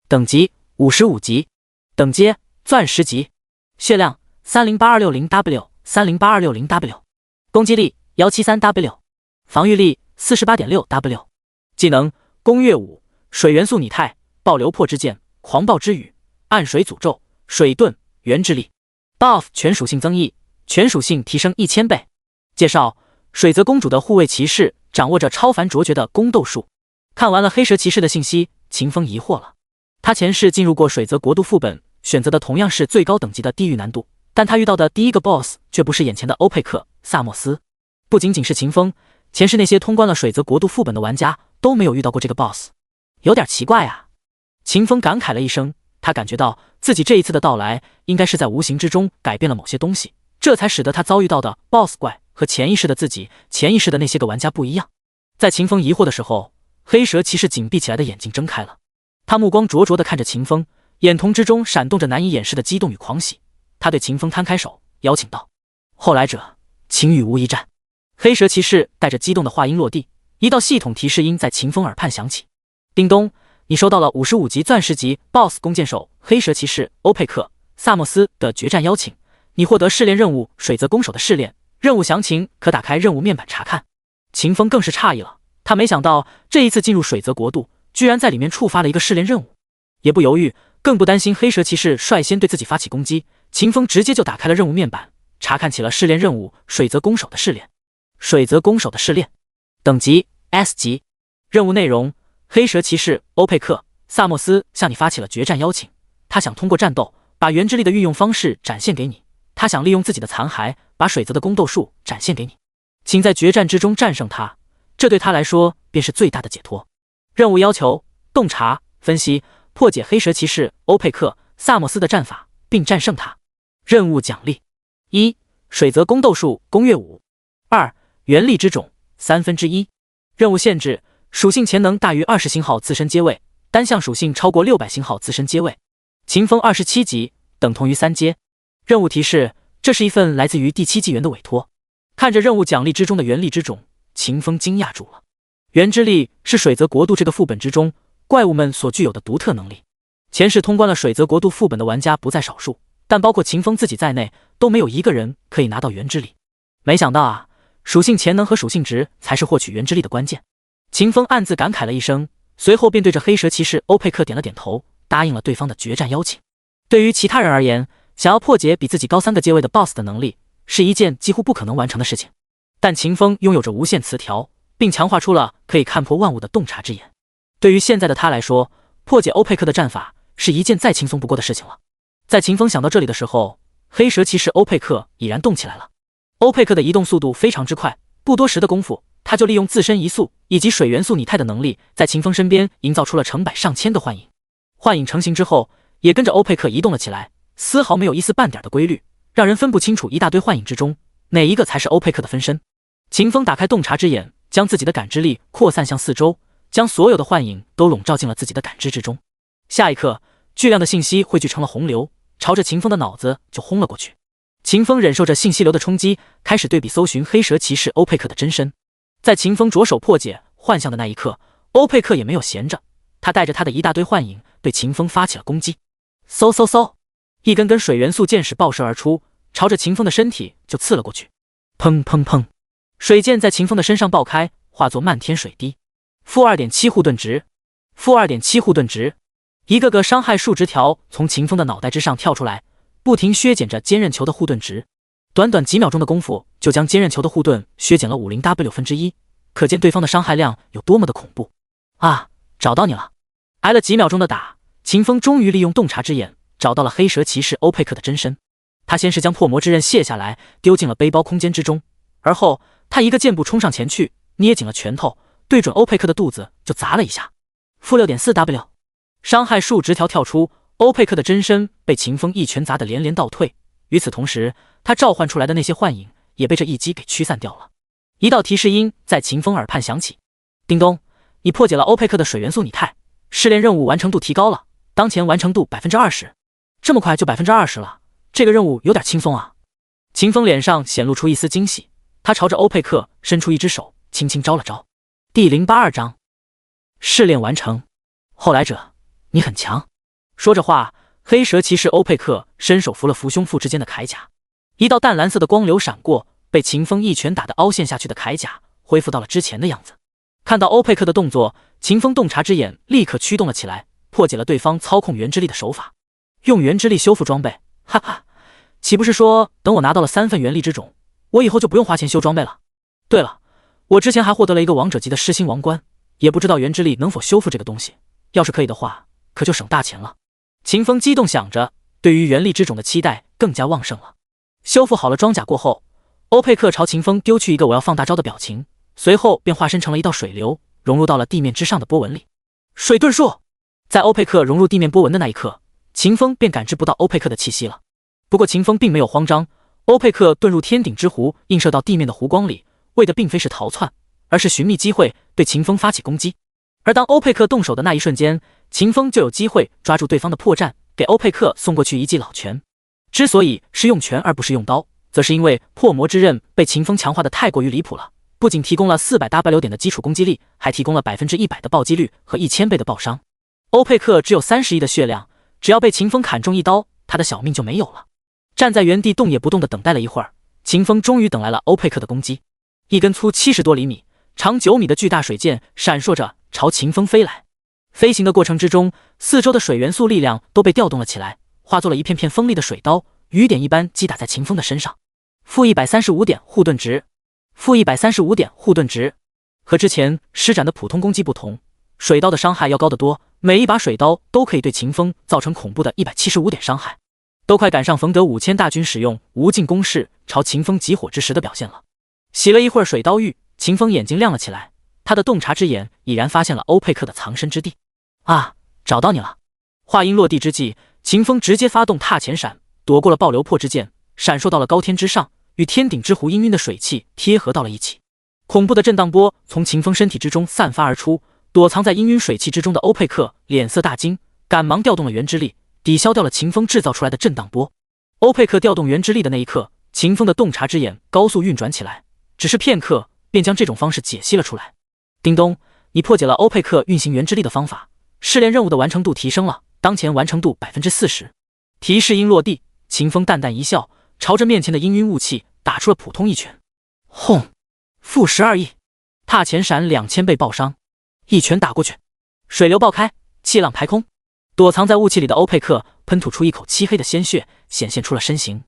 等级55级，等阶钻石级，血量 308,260W 308,260W， 攻击力 173W， 防御力 48.6W， 技能攻月5，水元素拟态，爆流破之剑，狂暴之雨，暗水诅咒，水遁，元之力。 Buff 全属性增益，全属性提升1000倍。介绍：水泽公主的护卫骑士掌握着超凡卓绝的宫斗术。看完了黑蛇骑士的信息，秦风疑惑了。他前世进入过水泽国度副本，选择的同样是最高等级的地狱难度，但他遇到的第一个 BOSS 却不是眼前的欧佩克萨莫斯。不仅仅是秦风，前世那些通关了水泽国度副本的玩家都没有遇到过这个 BOSS， 有点奇怪啊。秦风感慨了一声，他感觉到自己这一次的到来应该是在无形之中改变了某些东西，这才使得他遭遇到的 BOSS 怪和潜意识的自己、潜意识的那些个玩家不一样。在秦风疑惑的时候，黑蛇骑士紧闭起来的眼睛睁开了，他目光灼灼地看着秦风，眼瞳之中闪动着难以掩饰的激动与狂喜。他对秦风摊开手，邀请道：“后来者，请与吾一战。”黑蛇骑士带着激动的话音落地，一道系统提示音在秦风耳畔响起：“叮咚，你收到了55级钻石级 BOSS 弓箭手黑蛇骑士欧佩克萨莫斯的决战邀请，你获得试炼任务水泽攻守的试炼，任务详情可打开任务面板查看。”秦风更是诧异了，他没想到这一次进入水泽国度，居然在里面触发了一个试炼任务。也不犹豫，更不担心黑蛇骑士率先对自己发起攻击，秦风直接就打开了任务面板，查看起了试炼任务水泽攻守的试炼。水泽攻守的试炼，等级 S 级。任务内容：黑蛇骑士欧佩克萨莫斯向你发起了决战邀请，他想通过战斗把元之力的运用方式展现给你，他想利用自己的残骸把水泽的宫斗术展现给你，请在决战之中战胜他，这对他来说便是最大的解脱。任务要求：洞察、分析、破解黑蛇骑士欧佩克萨莫斯的战法，并战胜他。任务奖励：1. 水泽宫斗术攻略5。2. 元力之种1/3。任务限制：属性潜能大于20星号自身阶位，单项属性超过600星号自身阶位。秦风27级，等同于3阶。任务提示：这是一份来自于第7纪元的委托。看着任务奖励之中的元力之种，秦风惊讶住了。元之力是水泽国度这个副本之中怪物们所具有的独特能力。前世通关了水泽国度副本的玩家不在少数，但包括秦风自己在内，都没有一个人可以拿到元之力。没想到啊，属性潜能和属性值才是获取元之力的关键。秦风暗自感慨了一声，随后便对着黑蛇骑士欧佩克点了点头，答应了对方的决战邀请。对于其他人而言，想要破解比自己高3个阶位的 BOSS 的能力，是一件几乎不可能完成的事情。但秦风拥有着无限词条，并强化出了可以看破万物的洞察之眼。对于现在的他来说，破解欧佩克的战法是一件再轻松不过的事情了。在秦风想到这里的时候，黑蛇骑士欧佩克已然动起来了。欧佩克的移动速度非常之快，不多时的功夫，他就利用自身移速以及水元素拟态的能力，在秦风身边营造出了成百上千的幻影。幻影成型之后，也跟着欧佩克移动了起来，丝毫没有一丝半点的规律，让人分不清楚一大堆幻影之中哪一个才是欧佩克的分身。秦风打开洞察之眼，将自己的感知力扩散向四周，将所有的幻影都笼罩进了自己的感知之中。下一刻，巨量的信息汇聚成了洪流，朝着秦风的脑子就轰了过去。秦风忍受着信息流的冲击，开始对比搜寻黑蛇骑士欧佩克的真身。在秦风着手破解幻象的那一刻，欧佩克也没有闲着，他带着他的一大堆幻影对秦风发起了攻击。嗖嗖嗖，一根根水元素箭矢爆射而出，朝着秦风的身体就刺了过去。砰砰砰，水箭在秦风的身上爆开，化作漫天水滴。-2.7护盾值，-2.7护盾值，一个个伤害数值条从秦风的脑袋之上跳出来，不停削减着坚韧球的护盾值。短短几秒钟的功夫，就将坚韧球的护盾削减了50W1，可见对方的伤害量有多么的恐怖啊！找到你了！挨了几秒钟的打，秦风终于利用洞察之眼找到了黑蛇骑士欧佩克的真身。他先是将破魔之刃卸下来，丢进了背包空间之中，而后他一个箭步冲上前去，捏紧了拳头，对准欧佩克的肚子就砸了一下。-6.4W， 伤害数值条跳出，欧佩克的真身被秦风一拳砸得连连倒退。与此同时，他召唤出来的那些幻影也被这一击给驱散掉了。一道提示音在秦风耳畔响起：叮咚，你破解了欧佩克的水元素拟态，试炼任务完成度提高了，当前完成度 20%。 这么快就 20% 了，这个任务有点轻松啊。秦风脸上显露出一丝惊喜，他朝着欧佩克伸出一只手，轻轻招了招。第082章，试炼完成。后来者，你很强。说着话，黑蛇骑士欧佩克伸手扶了扶胸腹之间的铠甲，一道淡蓝色的光流闪过，被秦风一拳打得凹陷下去的铠甲恢复到了之前的样子。看到欧佩克的动作，秦风洞察之眼立刻驱动了起来，破解了对方操控元之力的手法。用元之力修复装备，哈哈，岂不是说等我拿到了3份元力之种，我以后就不用花钱修装备了？对了，我之前还获得了一个王者级的狮心王冠，也不知道元之力能否修复这个东西，要是可以的话，可就省大钱了。秦风激动想着，对于元力之种的期待更加旺盛了。修复好了装甲过后，欧佩克朝秦风丢去一个我要放大招的表情，随后便化身成了一道水流，融入到了地面之上的波纹里。水遁术，在欧佩克融入地面波纹的那一刻，秦风便感知不到欧佩克的气息了。不过秦风并没有慌张，欧佩克遁入天顶之湖，映射到地面的湖光里，为的并非是逃窜，而是寻觅机会对秦风发起攻击。而当欧佩克动手的那一瞬间，秦风就有机会抓住对方的破绽，给欧佩克送过去一记老拳。之所以是用拳而不是用刀，则是因为破魔之刃被秦风强化的太过于离谱了，不仅提供了400W点的基础攻击力，还提供了100%的暴击率和1000倍的爆伤。欧佩克只有30亿的血量，只要被秦风砍中一刀，他的小命就没有了。站在原地动也不动地等待了一会儿，秦风终于等来了欧佩克的攻击。一根粗70多厘米、长9米的巨大水箭闪烁着朝秦风飞来。飞行的过程之中，四周的水元素力量都被调动了起来，化作了一片片锋利的水刀，雨点一般击打在秦风的身上。-135点护盾值，-135点护盾值。和之前施展的普通攻击不同，水刀的伤害要高得多，每一把水刀都可以对秦风造成恐怖的175点伤害，都快赶上冯德5000大军使用无尽攻势朝秦风集火之时的表现了。洗了一会儿水刀浴，秦风眼睛亮了起来，他的洞察之眼已然发现了欧佩克的藏身之地。啊，找到你了！话音落地之际，秦风直接发动踏前闪，躲过了爆流破之剑，闪烁到了高天之上，与天顶之湖氤氲的水汽贴合到了一起。恐怖的震荡波从秦风身体之中散发而出，躲藏在氤氲水汽之中的欧佩克脸色大惊，赶忙调动了元之力，抵消掉了秦风制造出来的震荡波。欧佩克调动元之力的那一刻，秦风的洞察之眼高速运转起来，只是片刻便将这种方式解析了出来。叮咚，你破解了欧佩克运行元之力的方法，试炼任务的完成度提升了，当前完成度 40%。 提示音落地，秦风淡淡一笑，朝着面前的氤氲雾气打出了普通一拳。轰！-12亿，踏前闪2000倍爆伤，一拳打过去，水流爆开，气浪排空，躲藏在雾气里的欧佩克喷吐出一口漆黑的鲜血，显现出了身形。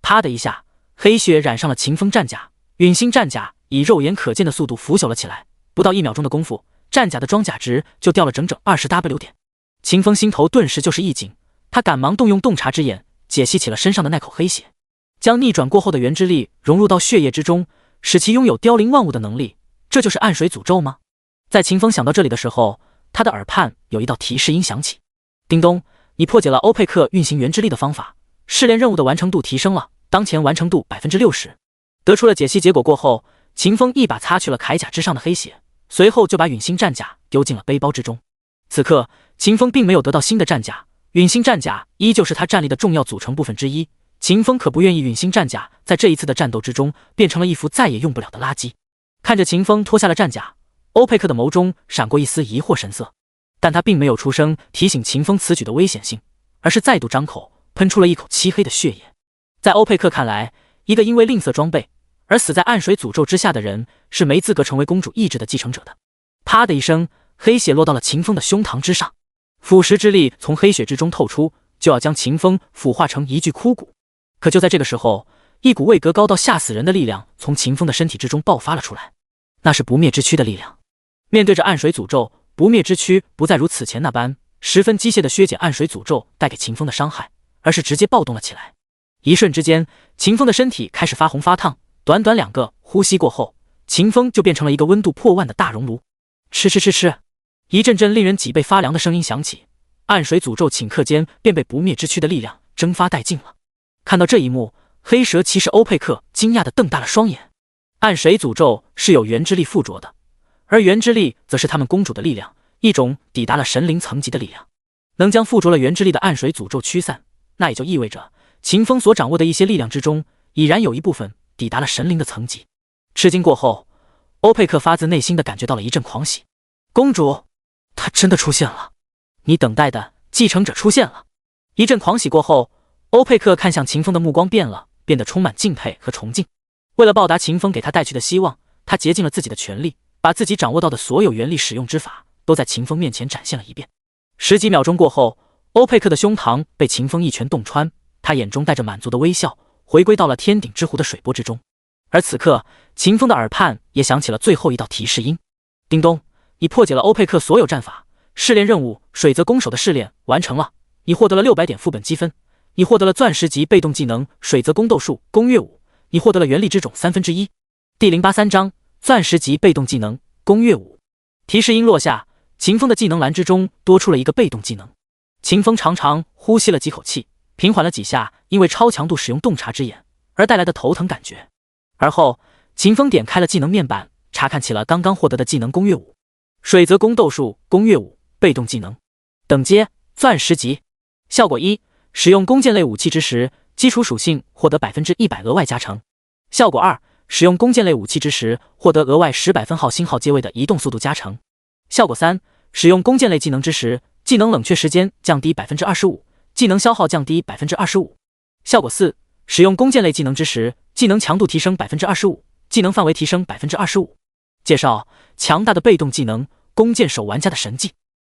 啪的一下，黑血染上了秦风战甲，陨星战甲以肉眼可见的速度腐朽了起来，不到1秒钟的功夫，战甲的装甲值就掉了整整20W点。秦风心头顿时就是一紧，他赶忙动用洞察之眼，解析起了身上的那口黑血，将逆转过后的元之力融入到血液之中，使其拥有凋零万物的能力。这就是暗水诅咒吗？在秦风想到这里的时候，他的耳畔有一道提示音响起：叮咚，你破解了欧佩克运行元之力的方法，试炼任务的完成度提升了，当前完成度 60%。 得出了解析结果过后，秦风一把擦去了铠甲之上的黑血，随后就把陨星战甲丢进了背包之中。此刻秦风并没有得到新的战甲，陨星战甲依旧是他战力的重要组成部分之一。秦风可不愿意陨星战甲在这一次的战斗之中变成了一副再也用不了的垃圾。看着秦风脱下了战甲，欧佩克的眸中闪过一丝疑惑神色，但他并没有出声提醒秦风此举的危险性，而是再度张口喷出了一口漆黑的血液。在欧佩克看来，一个因为吝啬装备而死在暗水诅咒之下的人是没资格成为公主意志的继承者的。啪的一声，黑血落到了秦风的胸膛之上，腐蚀之力从黑血之中透出，就要将秦风腐化成一具枯骨。可就在这个时候，一股位格高到吓死人的力量从秦风的身体之中爆发了出来，那是不灭之躯的力量。面对着暗水诅咒，不灭之躯不再如此前那般十分机械的削减暗水诅咒带给秦风的伤害，而是直接暴动了起来。一瞬之间，秦风的身体开始发红发烫，短短2个呼吸过后，秦风就变成了一个温度破万的大熔炉。吃吃吃吃，一阵阵令人脊背发凉的声音响起，暗水诅咒顷刻间便被不灭之躯的力量蒸发殆尽了。看到这一幕，黑蛇骑士欧佩克惊讶地瞪大了双眼。暗水诅咒是有元之力附着的，而元之力则是他们公主的力量，一种抵达了神灵层级的力量。能将附着了元之力的暗水诅咒驱散，那也就意味着秦风所掌握的一些力量之中，已然有一部分抵达了神灵的层级。吃惊过后，欧佩克发自内心地感觉到了一阵狂喜。公主，她真的出现了，你等待的继承者出现了。一阵狂喜过后，欧佩克看向秦风的目光变了，变得充满敬佩和崇敬。为了报答秦风给他带去的希望，他竭尽了自己的全力，把自己掌握到的所有元力使用之法都在秦风面前展现了一遍。十几秒钟过后，欧佩克的胸膛被秦风一拳洞穿，他眼中带着满足的微笑，回归到了天顶之湖的水波之中。而此刻，秦风的耳畔也响起了最后一道提示音：叮咚，你破解了欧佩克所有战法，试炼任务水泽攻守的试炼完成了，你获得了600点副本积分，你获得了钻石级被动技能水泽宫斗术攻略5，你获得了元力之种1/3。第083章钻石级被动技能攻略5。提示音落下，秦风的技能栏之中多出了一个被动技能。秦风长长呼吸了几口气，平缓了几下因为超强度使用洞察之眼而带来的头疼感觉。而后秦风点开了技能面板，查看起了刚刚获得的技能攻略5。水泽宫斗术攻略5被动技能，等阶钻石级，效果1，使用弓箭类武器之时，基础属性获得100%额外加成。效果2，使用弓箭类武器之时，获得额外10分号星号阶位的移动速度加成。效果3，使用弓箭类技能之时，技能冷却时间降低 25%， 技能消耗降低 25%。效果4，使用弓箭类技能之时，技能强度提升 25%， 技能范围提升 25%。介绍：强大的被动技能，弓箭手玩家的神技。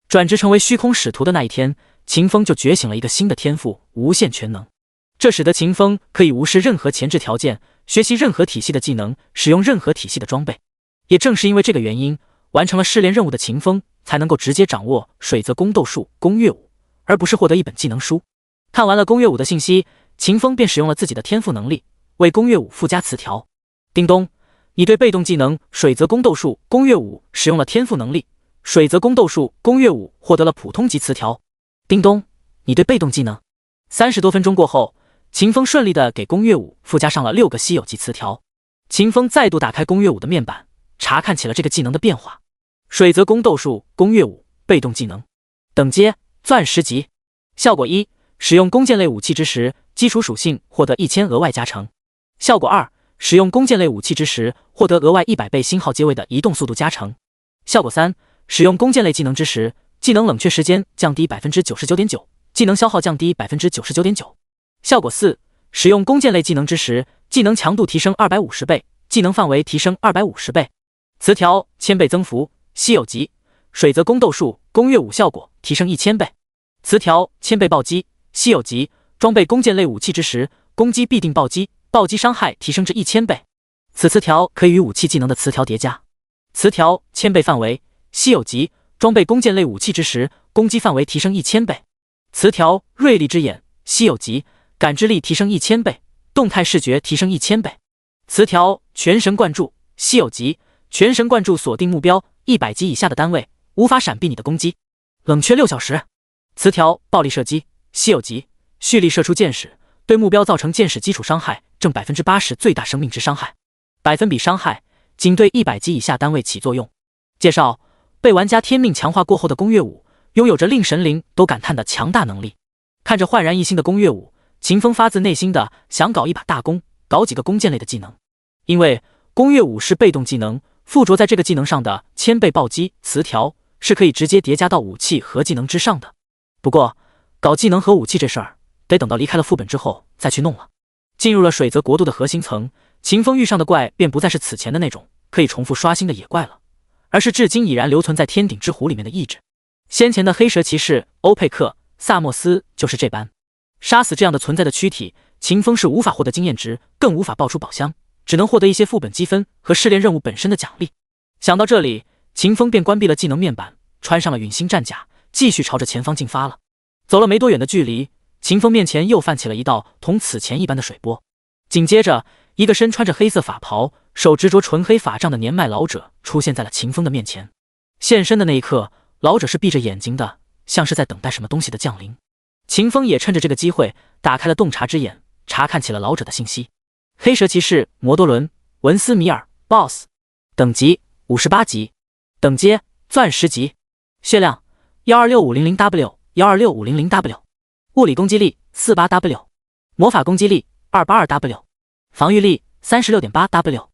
转职成为虚空使徒的那一天，秦风就觉醒了一个新的天赋——无限全能。这使得秦风可以无视任何前置条件，学习任何体系的技能，使用任何体系的装备。也正是因为这个原因，完成了试炼任务的秦风才能够直接掌握水泽宫斗术攻略5，而不是获得一本技能书。看完了攻略5的信息，秦风便使用了自己的天赋能力，为攻略5附加词条。叮咚，你对被动技能水泽宫斗术攻略5使用了天赋能力，水泽宫斗术攻略5获得了普通级词条。叮咚，你对被动技能。30多分钟过后，秦风顺利的给攻略5附加上了6个稀有级词条。秦风再度打开攻略5的面板，查看起了这个技能的变化。水泽宫斗术攻略5被动技能，等阶钻石级，效果1，使用弓箭类武器之时，基础属性获得1000额外加成。效果2，使用弓箭类武器之时，获得额外100倍星号阶位的移动速度加成。效果3，使用弓箭类技能之时，技能冷却时间降低 99.9%， 技能消耗降低 99.9%。效果4，使用弓箭类技能之时，技能强度提升250倍，技能范围提升250倍。词条1000倍增幅，稀有级，水泽宫斗术攻略5效果提升1000倍。词条1000倍暴击，稀有级，装备弓箭类武器之时，攻击必定暴击，暴击伤害提升至1000倍。此词条可以与武器技能的词条叠加。词条1000倍范围，稀有级，装备弓箭类武器之时，攻击范围提升1000倍。词条锐利之眼，稀有级，感知力提升1000倍，动态视觉提升1000倍。词条全神贯注，稀有级，全神贯注锁定目标100级以下的单位，无法闪避你的攻击。冷却6小时。词条暴力射击，稀有级，蓄力射出箭矢，对目标造成箭矢基础伤害正 80% 最大生命值伤害，百分比伤害仅对100级以下单位起作用。介绍：被玩家天命强化过后的宫月武，拥有着令神灵都感叹的强大能力。看着焕然一新的宫月武，秦风发自内心的想搞一把大弓，搞几个弓箭类的技能。因为宫月武是被动技能，附着在这个技能上的1000倍暴击词条是可以直接叠加到武器和技能之上的。不过搞技能和武器这事儿得等到离开了副本之后再去弄了。进入了水泽国度的核心层，秦风遇上的怪便不再是此前的那种可以重复刷新的野怪了，而是至今已然留存在天顶之湖里面的意志。先前的黑蛇骑士欧佩克、萨莫斯就是这般。杀死这样的存在的躯体，秦风是无法获得经验值，更无法爆出宝箱，只能获得一些副本积分和试炼任务本身的奖励。想到这里，秦风便关闭了技能面板，穿上了陨星战甲，继续朝着前方进发了。走了没多远的距离，秦风面前又泛起了一道同此前一般的水波。紧接着，一个身穿着黑色法袍、手执着纯黑法杖的年迈老者出现在了秦风的面前。现身的那一刻，老者是闭着眼睛的，像是在等待什么东西的降临。秦风也趁着这个机会打开了洞察之眼，查看起了老者的信息。黑蛇骑士摩多伦文斯米尔 BOSS 等级58级，等阶钻10级，血量 126500W 126500W， 物理攻击力 48W， 魔法攻击力 282W， 防御力 36.8W。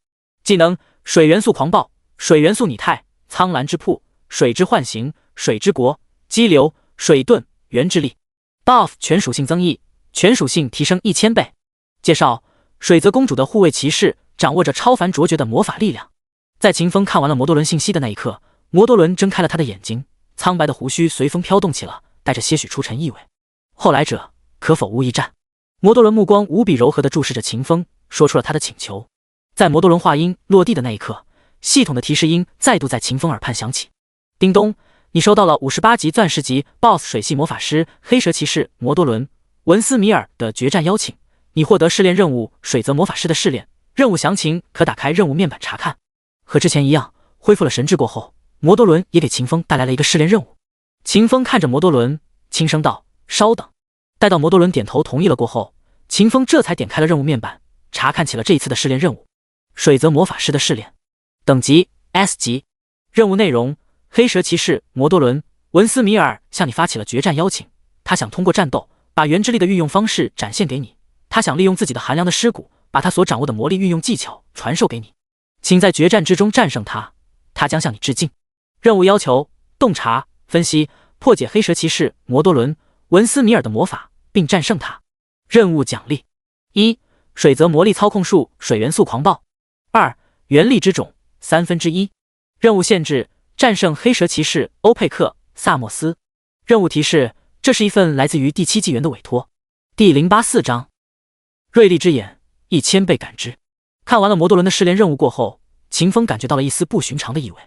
技能水元素狂暴，水元素拟态，苍蓝之瀑，水之幻形，水之国，激流，水遁，原之力。 Buff 全属性增益，全属性提升1000倍。介绍：水泽公主的护卫骑士掌握着超凡卓绝的魔法力量。在秦风看完了摩多伦信息的那一刻，摩多伦睁开了他的眼睛，苍白的胡须随风飘动起了，带着些许出尘意味。后来者可否无一战？摩多伦目光无比柔和地注视着秦风，说出了他的请求。在摩多伦话音落地的那一刻，系统的提示音再度在秦风耳畔响起：叮咚，你收到了58级钻石级 BOSS 水系魔法师黑蛇骑士摩多伦文斯米尔的决战邀请，你获得试炼任务水泽魔法师的试炼，任务详情可打开任务面板查看。和之前一样，恢复了神智过后，摩多伦也给秦风带来了一个试炼任务。秦风看着摩多伦，轻声道：稍等。待到摩多伦点头同意了过后，秦风这才点开了任务面板，查看起了这一次的试炼任务：水泽魔法师的试炼，等级 S 级。任务内容：黑蛇骑士摩多伦文斯米尔向你发起了决战邀请，他想通过战斗把原之力的运用方式展现给你，他想利用自己的寒凉的尸骨把他所掌握的魔力运用技巧传授给你，请在决战之中战胜他，他将向你致敬。任务要求：洞察、分析、破解黑蛇骑士摩多伦文斯米尔的魔法，并战胜他。任务奖励：1. 水泽魔力操控术水元素狂暴； 2. 原力之种1/3。任务限制：战胜黑蛇骑士欧佩克、萨莫斯。任务提示：这是一份来自于第7纪元的委托。第084章锐利之眼1000倍感知。看完了摩多伦的试炼任务过后，秦风感觉到了一丝不寻常的意味。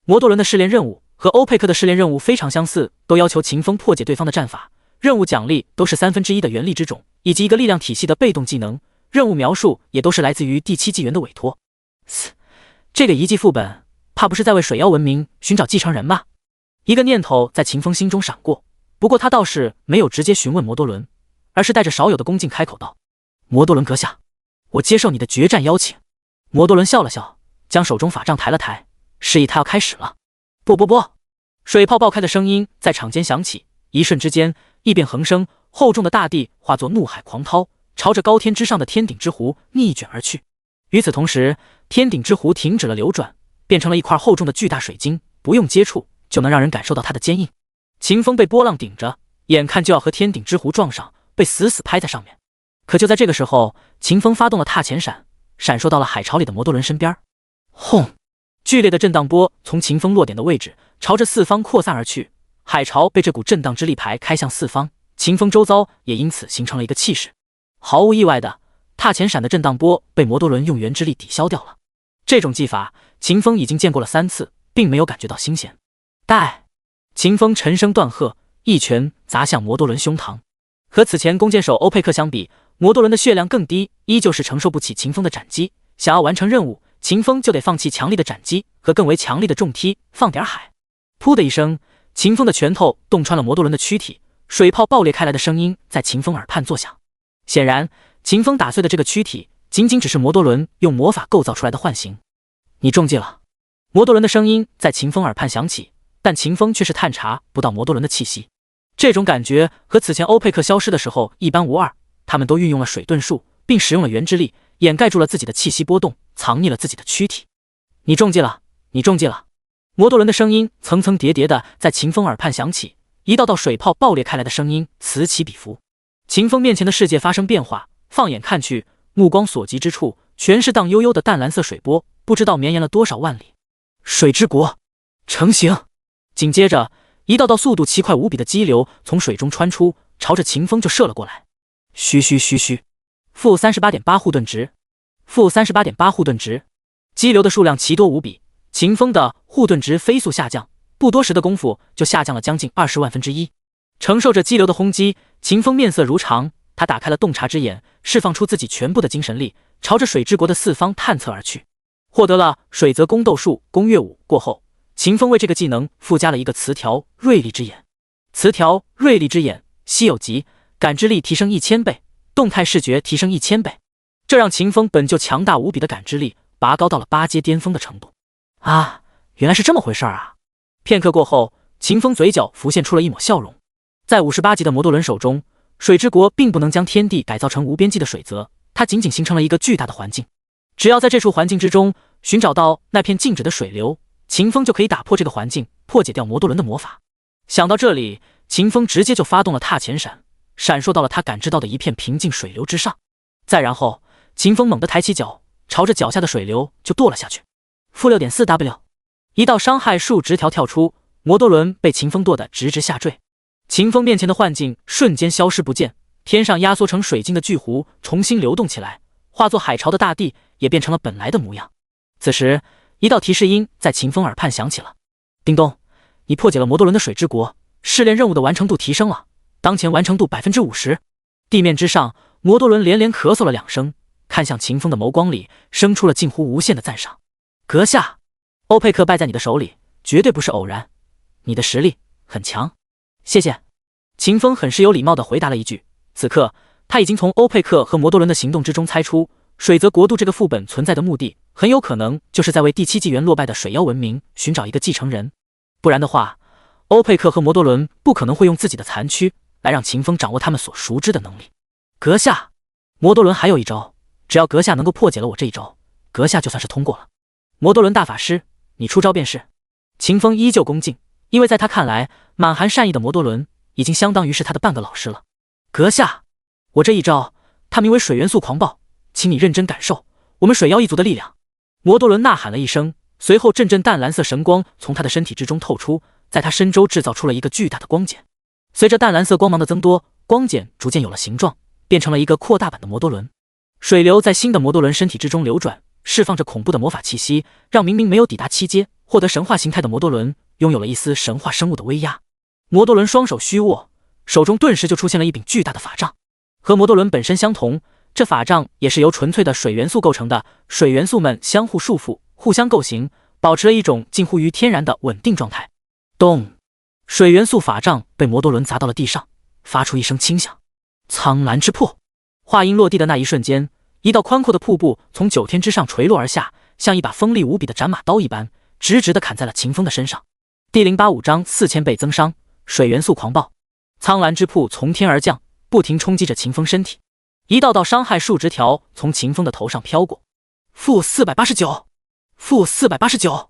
摩多伦的试炼任务和欧佩克的试炼任务非常相似，都要求秦风破解对方的战法，任务奖励都是1/3的原力之种以及一个力量体系的被动技能，任务描述也都是来自于第7纪元的委托。这个遗迹副本怕不是在为水妖文明寻找继承人吧？一个念头在秦风心中闪过，不过他倒是没有直接询问摩多伦，而是带着少有的恭敬开口道：摩多伦阁下，我接受你的决战邀请。摩多伦笑了笑，将手中法杖抬了抬，示意他要开始了。不，水泡爆开的声音在场间响起，一瞬之间，异变横生，厚重的大地化作怒海狂涛，朝着高天之上的天顶之湖逆卷而去。与此同时，天顶之湖停止了流转，变成了一块厚重的巨大水晶，不用接触就能让人感受到它的坚硬。秦风被波浪顶着，眼看就要和天顶之湖撞上，被死死拍在上面。可就在这个时候，秦风发动了踏前闪，闪烁到了海潮里的摩多伦身边。轰！剧烈的震荡波从秦风落点的位置朝着四方扩散而去，海潮被这股震荡之力排开向四方，秦风周遭也因此形成了一个气势。毫无意外的，踏前闪的震荡波被摩多伦用原之力抵消掉了。这种技法秦风已经见过了3次，并没有感觉到新鲜。秦风沉声断喝，一拳砸向魔多伦胸膛。和此前弓箭手欧佩克相比，魔多伦的血量更低，依旧是承受不起秦风的斩击。想要完成任务，秦风就得放弃强力的斩击和更为强力的重踢，放点海。噗的一声，秦风的拳头洞穿了魔多伦的躯体，水泡爆裂开来的声音在秦风耳畔作响。显然，秦风打碎的这个躯体仅仅只是魔多伦用魔法构造出来的幻形。你中计了。魔多伦的声音在秦风耳畔响起，但秦风却是探查不到魔多伦的气息。这种感觉和此前欧佩克消失的时候一般无二，他们都运用了水遁术，并使用了原之力掩盖住了自己的气息波动，藏匿了自己的躯体。你中计了，你中计了。魔多伦的声音层层叠叠的在秦风耳畔响起，一道道水泡爆裂开来的声音此起彼伏。秦风面前的世界发生变化，放眼看去，目光所及之处全是荡悠悠的淡蓝色水波，不知道绵延了多少万里。水之国成型。紧接着，一道道速度奇快无比的激流从水中穿出，朝着秦风就射了过来。嘘嘘嘘嘘，负 38.8 护盾值，负 38.8 护盾值。激流的数量奇多无比，秦风的护盾值飞速下降，不多时的功夫就下降了将近20万分之一。承受着激流的轰击，秦风面色如常，他打开了洞察之眼，释放出自己全部的精神力，朝着水之国的四方探测而去。获得了水泽宫斗术攻略5过后，秦风为这个技能附加了一个词条锐利之眼。词条锐利之眼稀有级，感知力提升1000倍，动态视觉提升1000倍，这让秦风本就强大无比的感知力拔高到了8阶巅峰的程度。啊，原来是这么回事啊！片刻过后，秦风嘴角浮现出了一抹笑容。在58级的魔多伦手中，水之国并不能将天地改造成无边际的水泽，它仅仅形成了一个巨大的环境。只要在这处环境之中寻找到那片静止的水流，秦风就可以打破这个环境，破解掉魔多伦的魔法。想到这里，秦风直接就发动了踏前闪，闪烁到了他感知到的一片平静水流之上。再然后，秦风猛地抬起脚，朝着脚下的水流就跺了下去。负 6.4W， 一道伤害数值条跳出，魔多伦被秦风跺得直直下坠。秦风面前的幻境瞬间消失不见，天上压缩成水晶的巨湖重新流动起来，化作海潮的大地也变成了本来的模样。此时，一道提示音在秦风耳畔响起了：叮咚，你破解了魔多伦的水之国，试炼任务的完成度提升了，当前完成度 50%。 地面之上，魔多伦连连咳嗽了2声，看向秦风的眸光里生出了近乎无限的赞赏。阁下，欧佩克败在你的手里绝对不是偶然，你的实力很强。谢谢。秦风很是有礼貌地回答了一句。此刻他已经从欧佩克和魔多伦的行动之中猜出，水泽国度这个副本存在的目的很有可能就是在为第7纪元落败的水妖文明寻找一个继承人。不然的话，欧佩克和魔多伦不可能会用自己的残躯来让秦风掌握他们所熟知的能力。阁下，魔多伦还有一招，只要阁下能够破解了我这一招，阁下就算是通过了。魔多伦大法师，你出招便是。秦风依旧恭敬，因为在他看来，满含善意的魔多伦已经相当于是他的半个老师了。阁下，我这一招它名为水元素狂暴，请你认真感受我们水妖一族的力量。魔多伦呐喊了一声，随后阵阵淡蓝色神光从他的身体之中透出，在他身周制造出了一个巨大的光茧。随着淡蓝色光芒的增多，光茧逐渐有了形状，变成了一个扩大版的魔多伦。水流在新的魔多伦身体之中流转，释放着恐怖的魔法气息，让明明没有抵达7阶获得神话形态的魔多伦拥有了一丝神话生物的威压。魔多伦双手虚握，手中顿时就出现了一柄巨大的法杖。和魔多伦本身相同，这法杖也是由纯粹的水元素构成的，水元素们相互束缚，互相构形，保持了一种近乎于天然的稳定状态。咚！水元素法杖被魔多伦砸到了地上，发出一声轻响。苍蓝之魄。话音落地的那一瞬间，一道宽阔的瀑布从9天之上垂落而下，像一把锋利无比的斩马刀一般，直直地砍在了秦风的身上。第085章4000倍增伤，水元素狂暴。苍蓝之瀑从天而降，不停冲击着秦风身体，一道道伤害数值条从秦风的头上飘过。负489，负489。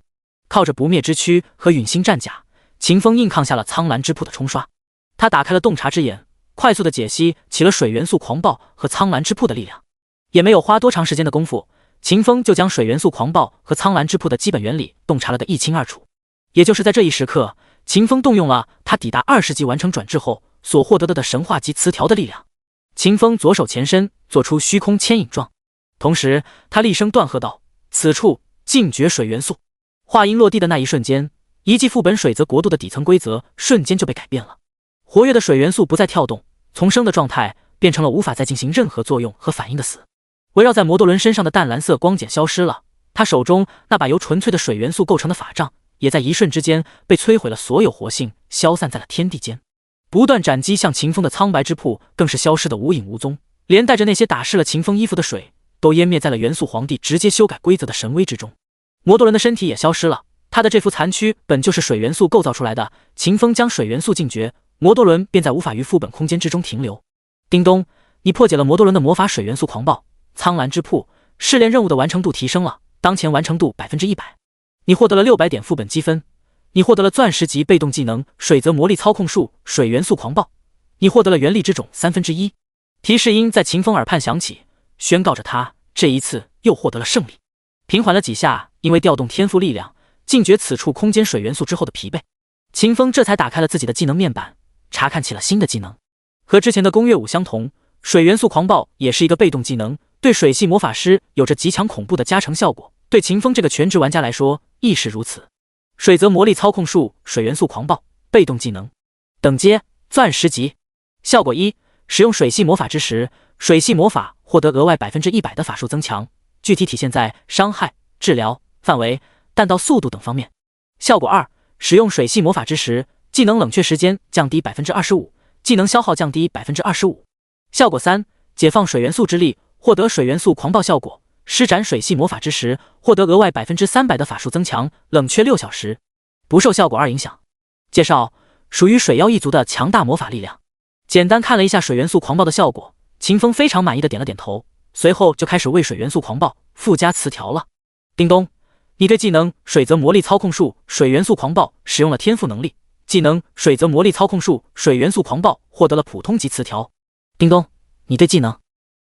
靠着不灭之躯和陨星战甲，秦风硬抗下了苍蓝之瀑的冲刷。他打开了洞察之眼，快速的解析起了水元素狂暴和苍蓝之瀑的力量。也没有花多长时间的功夫，秦风就将水元素狂暴和苍蓝之瀑的基本原理洞察了个一清二楚。也就是在这一时刻，秦风动用了他抵达20级完成转制后所获得的神话级词条的力量。秦风左手前伸，做出虚空牵引状，同时他厉声断喝道：此处禁绝水元素。话音落地的那一瞬间，一记副本水泽国度的底层规则瞬间就被改变了。活跃的水元素不再跳动，从生的状态变成了无法再进行任何作用和反应的死。围绕在魔多伦身上的淡蓝色光茧消失了，他手中那把由纯粹的水元素构成的法杖也在一瞬之间被摧毁了，所有活性消散在了天地间。不断斩击向秦风的苍白之瀑更是消失得无影无踪，连带着那些打湿了秦风衣服的水都湮灭在了元素皇帝直接修改规则的神威之中。魔多伦的身体也消失了，他的这副残躯本就是水元素构造出来的，秦风将水元素禁绝，魔多伦便再无法于副本空间之中停留。叮咚，你破解了魔多伦的魔法水元素狂暴，苍蓝之瀑试炼任务的完成度提升了，当前完成度 100%。 你获得了600点副本积分，你获得了钻石级被动技能水泽魔力操控术水元素狂暴，你获得了元力之种1/3。提示音在秦风耳畔响起，宣告着他这一次又获得了胜利。平缓了几下因为调动天赋力量禁绝此处空间水元素之后的疲惫，秦风这才打开了自己的技能面板，查看起了新的技能。和之前的攻略5相同，水元素狂暴也是一个被动技能，对水系魔法师有着极强恐怖的加成效果，对秦风这个全职玩家来说亦是如此。水泽魔力操控术水元素狂暴被动技能，等阶钻石级，效果1，使用水系魔法之时，水系魔法获得额外 100% 的法术增强，具体体现在伤害、治疗、范围、弹道速度等方面。效果2，使用水系魔法之时，技能冷却时间降低 25%， 技能消耗降低 25%。效果3，解放水元素之力，获得水元素狂暴效果，施展水系魔法之时，获得额外 300% 的法术增强，冷却6小时，不受效果2影响。介绍：属于水妖一族的强大魔法力量。简单看了一下水元素狂暴的效果，秦风非常满意的点了点头，随后就开始为水元素狂暴附加词条了。叮咚，你对技能水泽魔力操控术水元素狂暴使用了天赋能力，技能水泽魔力操控术水元素狂暴获得了普通级词条。叮咚，你对技能。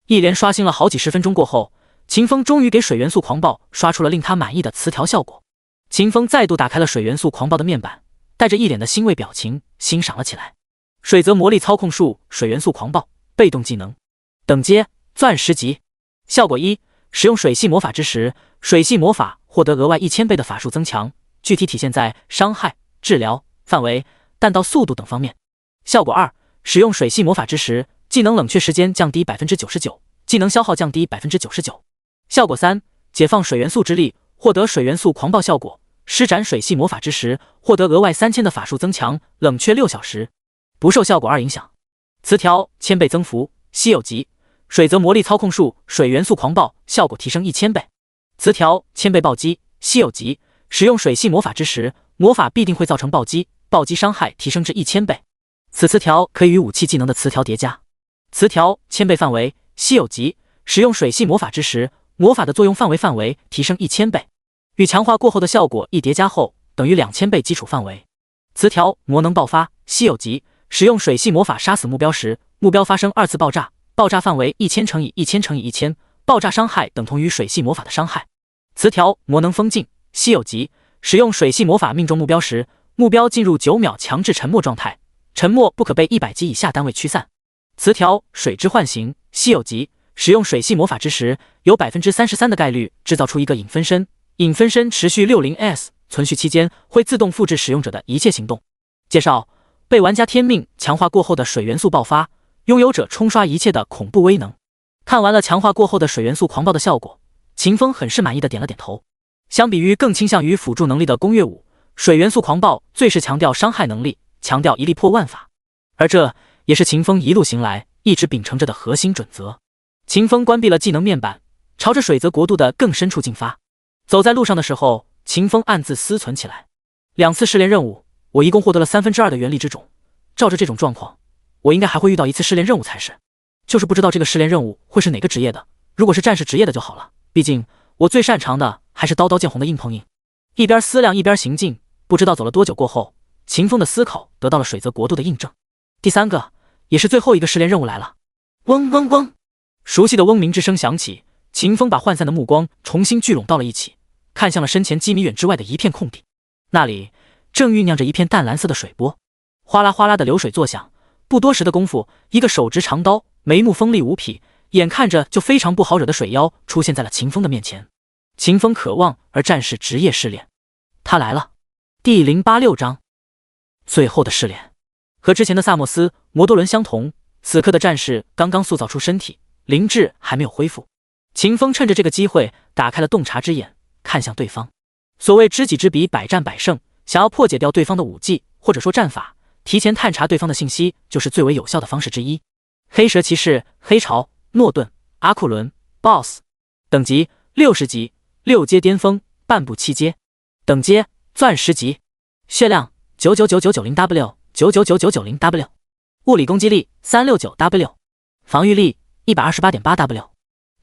一连刷新了好几十分钟过后，秦风终于给水元素狂暴刷出了令他满意的词条效果。秦风再度打开了水元素狂暴的面板，带着一脸的欣慰表情欣赏了起来。水泽魔力操控术水元素狂暴被动技能，等阶钻石级，效果1，使用水系魔法之时，水系魔法获得额外1000倍的法术增强，具体体现在伤害、治疗、范围、弹道速度等方面。效果2，使用水系魔法之时，技能冷却时间降低 99%， 技能消耗降低 99%。效果3，解放水元素之力，获得水元素狂暴效果，施展水系魔法之时，获得额外3000的法术增强，冷却6小时，不受效果2影响。词条1000倍增幅，稀有级，水泽魔力操控术水元素狂暴效果提升1000倍。词条1000倍暴击，稀有级，使用水系魔法之时，魔法必定会造成暴击，暴击伤害提升至1000倍。此词条可以与武器技能的词条叠加。词条1000倍范围，稀有级，使用水系魔法之时，魔法的作用范围提升1000倍，与强化过后的效果一叠加后，等于2000倍基础范围。词条魔能爆发，稀有级，使用水系魔法杀死目标时，目标发生2次爆炸，爆炸范围1000乘以1000乘以1000，爆炸伤害等同于水系魔法的伤害。词条魔能封禁，稀有级，使用水系魔法命中目标时，目标进入9秒强制沉默状态，沉默不可被100级以下单位驱散。词条水之唤醒，稀有级，使用水系魔法之时，有 33% 的概率制造出一个影分身，影分身持续 60s 存续期间会自动复制使用者的一切行动。介绍：被玩家天命强化过后的水元素爆发，拥有者冲刷一切的恐怖威能。看完了强化过后的水元素狂暴的效果，秦风很是满意的点了点头。相比于更倾向于辅助能力的攻略5，水元素狂暴最是强调伤害能力，强调一力破万法，而这也是秦风一路行来一直秉承着的核心准则。秦风关闭了技能面板，朝着水泽国度的更深处进发。走在路上的时候，秦风暗自思忖起来：2次试炼任务，我一共获得了2/3的元力之种，照着这种状况，我应该还会遇到1次试炼任务才是。就是不知道这个试炼任务会是哪个职业的，如果是战士职业的就好了，毕竟我最擅长的还是刀刀见红的硬碰硬。一边思量一边行进，不知道走了多久过后，秦风的思考得到了水泽国度的印证。第3个，也是最后一个试炼任务来了。嗡嗡嗡，熟悉的嗡鸣之声响起，秦风把涣散的目光重新聚拢到了一起，看向了身前几米远之外的一片空地，那里正酝酿着一片淡蓝色的水波，哗啦哗啦的流水作响。不多时的功夫，一个手执长刀、眉目锋利无匹，眼看着就非常不好惹的水妖出现在了秦风的面前。秦风渴望而战士职业试炼，他来了。第086章，最后的试炼。和之前的萨莫斯、摩多伦相同，此刻的战士刚刚塑造出身体，灵智还没有恢复。秦风趁着这个机会打开了洞察之眼，看向对方。所谓知己知彼，百战百胜，想要破解掉对方的武技或者说战法，提前探查对方的信息就是最为有效的方式之一。黑蛇骑士、黑潮、诺顿、阿库伦 BOSS 等级60级，6阶巅峰，半步7阶，等阶钻石级，血量999990W 999990W， 物理攻击力369W， 防御力128.8W，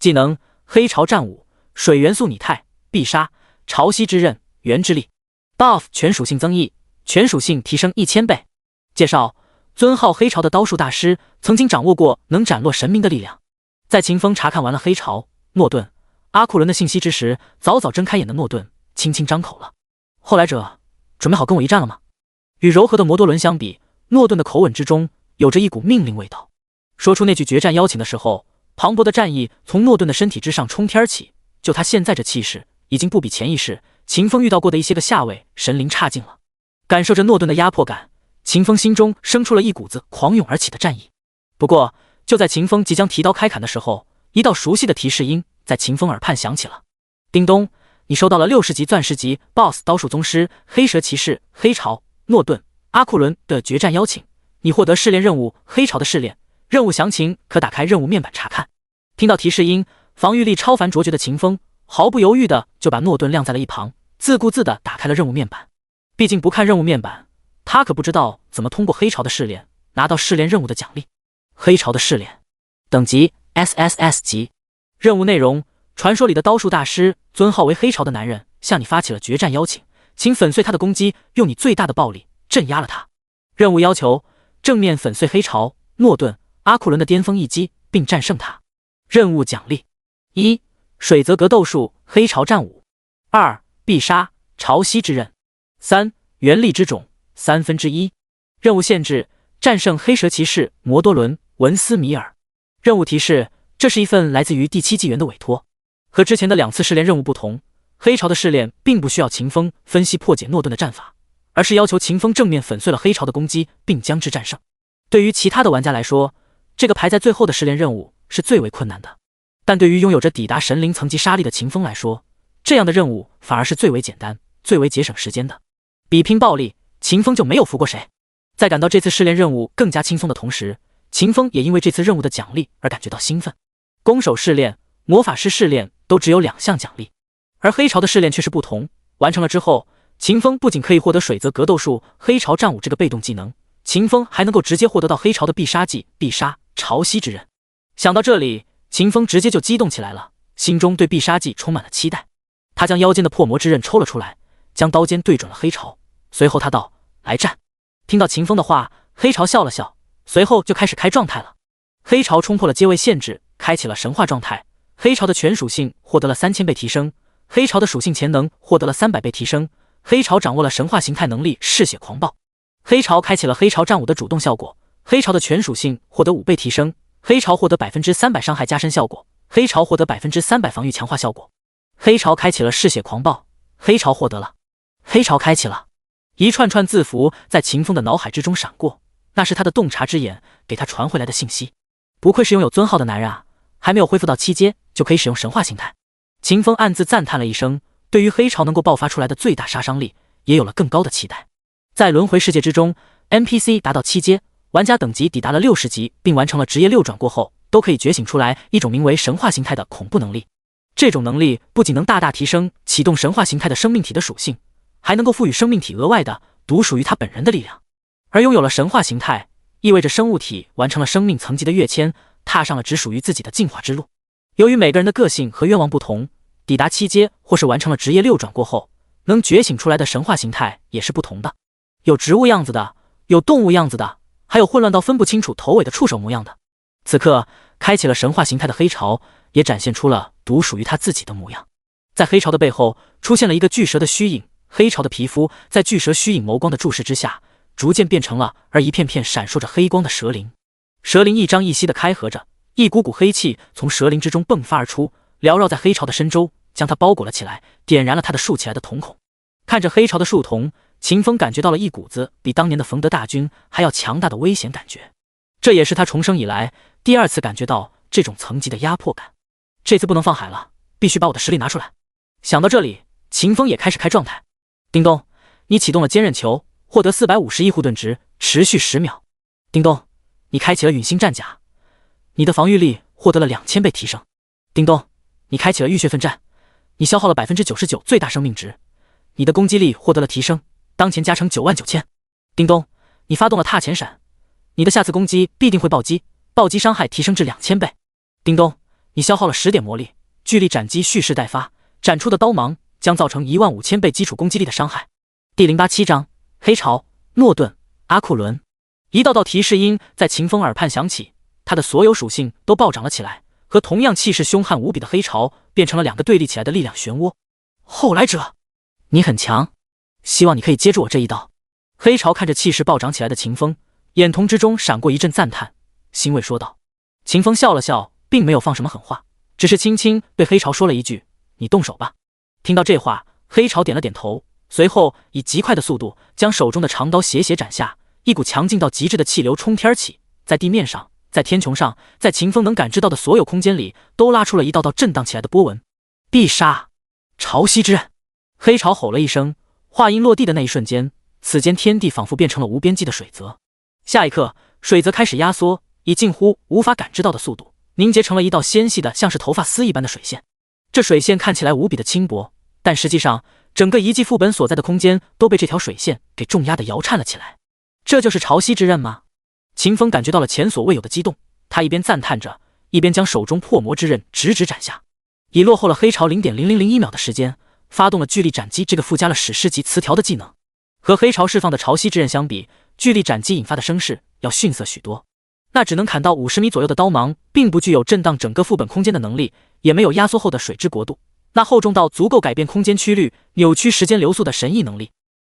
技能黑潮战舞，水元素拟态，必杀，潮汐之刃，原之力 Buff 全属性增益，全属性提升1000倍。介绍：尊号黑潮的刀术大师曾经掌握过能斩落神明的力量。在秦风查看完了黑潮、诺顿、阿库伦的信息之时，早早睁开眼的诺顿轻轻张口了：“后来者，准备好跟我一战了吗？”与柔和的摩多伦相比，诺顿的口吻之中有着一股命令味道。说出那句决战邀请的时候，磅礴的战意从诺顿的身体之上冲天起。就他现在这气势，已经不比前一世秦风遇到过的一些个下位神灵差劲了。感受着诺顿的压迫感，秦风心中生出了一股子狂涌而起的战意。不过，就在秦风即将提刀开砍的时候，一道熟悉的提示音在秦风耳畔响起了：“叮咚，你收到了60级钻石级 BOSS 刀术宗师黑蛇骑士黑潮、诺顿、阿库伦的决战邀请，你获得试炼任务黑潮的试炼，任务详情可打开任务面板查看。”听到提示音，防御力超凡卓绝的秦风毫不犹豫的就把诺顿晾在了一旁，自顾自的打开了任务面板。毕竟不看任务面板，他可不知道怎么通过黑潮的试炼拿到试炼任务的奖励。黑潮的试炼等级 SSS 级，任务内容：传说里的刀术大师，尊号为黑潮的男人向你发起了决战邀请，请粉碎他的攻击，用你最大的暴力镇压了他。任务要求：正面粉碎黑潮、诺顿、阿库伦的巅峰一击，并战胜他。任务奖励：1. 水泽格斗术黑潮战舞， 2. 必杀潮汐之刃， 3. 原力之种1/3。任务限制：战胜黑蛇骑士摩多伦文斯米尔。任务提示：这是一份来自于第7纪元的委托。和之前的2次试炼任务不同，黑潮的试炼并不需要秦风分析破解诺顿的战法，而是要求秦风正面粉碎了黑潮的攻击，并将之战胜。对于其他的玩家来说，这个排在最后的试炼任务是最为困难的，但对于拥有着抵达神灵层级杀力的秦风来说，这样的任务反而是最为简单、最为节省时间的。比拼暴力，秦风就没有服过谁。在感到这次试炼任务更加轻松的同时，秦风也因为这次任务的奖励而感觉到兴奋。攻守试炼、魔法师试炼都只有2项奖励，而黑潮的试炼却是不同。完成了之后，秦风不仅可以获得水泽格斗术黑潮战舞这个被动技能，秦风还能够直接获得到黑潮的必杀技必杀潮汐之刃。想到这里，秦风直接就激动起来了，心中对必杀技充满了期待。他将腰间的破魔之刃抽了出来，将刀尖对准了黑潮，随后他道：“来战！”听到秦风的话，黑潮笑了笑，随后就开始开状态了。黑潮冲破了阶位限制，开启了神话状态。黑潮的全属性获得了3000倍提升，黑潮的属性潜能获得了300倍提升。黑潮掌握了神话形态能力嗜血狂暴。黑潮开启了黑潮战舞的主动效果，黑潮的全属性获得5倍提升。黑潮获得300%伤害加深效果，黑潮获得300%防御强化效果。黑潮开启了嗜血狂暴，黑潮获得了。黑潮开启了。一串串字符在秦风的脑海之中闪过，那是他的洞察之眼给他传回来的信息。不愧是拥有尊号的男人啊，还没有恢复到7阶就可以使用神话形态。秦风暗自赞叹了一声，对于黑潮能够爆发出来的最大杀伤力也有了更高的期待。在轮回世界之中， NPC 达到7阶，玩家等级抵达了60级，并完成了职业6转过后，都可以觉醒出来一种名为神话形态的恐怖能力。这种能力不仅能大大提升启动神话形态的生命体的属性，还能够赋予生命体额外的独属于他本人的力量。而拥有了神话形态，意味着生物体完成了生命层级的跃迁，踏上了只属于自己的进化之路。由于每个人的个性和愿望不同，抵达7阶或是完成了职业6转过后，能觉醒出来的神话形态也是不同的，有植物样子的，有动物样子的，还有混乱到分不清楚头尾的触手模样的。此刻开启了神话形态的黑潮也展现出了独属于他自己的模样。在黑潮的背后出现了一个巨蛇的虚影，黑潮的皮肤在巨蛇虚影眸光的注视之下逐渐变成了一片片闪烁着黑光的蛇鳞。蛇鳞一张一吸的开合着，一股股黑气从蛇鳞之中迸发而出，缭绕在黑潮的身周，将它包裹了起来，点燃了它的竖起来的瞳孔。看着黑潮的树瞳，秦风感觉到了一股子比当年的冯德大军还要强大的危险感觉，这也是他重生以来第2次感觉到这种层级的压迫感。这次不能放海了，必须把我的实力拿出来。想到这里，秦风也开始开状态。叮咚，你启动了坚韧球，获得451护盾值，持续10秒。叮咚，你开启了陨星战甲，你的防御力获得了2000倍提升。叮咚，你开启了浴血奋战，你消耗了 99% 最大生命值，你的攻击力获得了提升，当前加成99000。叮咚，你发动了踏前闪，你的下次攻击必定会暴击，暴击伤害提升至2000倍。叮咚，你消耗了10点魔力，巨力斩击蓄势待发，斩出的刀芒将造成15000倍基础攻击力的伤害。第087章黑潮、诺顿、阿库伦。一道道提示音在秦风耳畔响起，他的所有属性都暴涨了起来，和同样气势凶悍无比的黑潮变成了2个对立起来的力量漩涡。后来者，你很强，希望你可以接住我这一刀。黑潮看着气势暴涨起来的秦风，眼瞳之中闪过一阵赞叹，欣慰说道。秦风笑了笑，并没有放什么狠话，只是轻轻对黑潮说了一句：你动手吧。听到这话，黑潮点了点头，随后以极快的速度将手中的长刀斜斜斩下，一股强劲到极致的气流冲天起，在地面上，在天穹上，在秦风能感知到的所有空间里，都拉出了一道道震荡起来的波纹。必杀！潮汐之刃！黑潮吼了一声，话音落地的那一瞬间，此间天地仿佛变成了无边际的水泽。下一刻，水泽开始压缩，以近乎无法感知到的速度凝结成了一道纤细的像是头发丝一般的水线。这水线看起来无比的轻薄，但实际上整个遗迹副本所在的空间都被这条水线给重压的摇颤了起来。这就是潮汐之刃吗？秦风感觉到了前所未有的激动，他一边赞叹着，一边将手中破魔之刃直直斩下，以落后了黑潮 0.0001 秒的时间，发动了巨力斩击这个附加了史诗级词条的技能。和黑潮释放的潮汐之刃相比，巨力斩击引发的声势要逊色许多。那只能砍到50米左右的刀芒，并不具有震荡整个副本空间的能力，也没有压缩后的水之国度那厚重到足够改变空间曲率、扭曲时间流速的神异能力。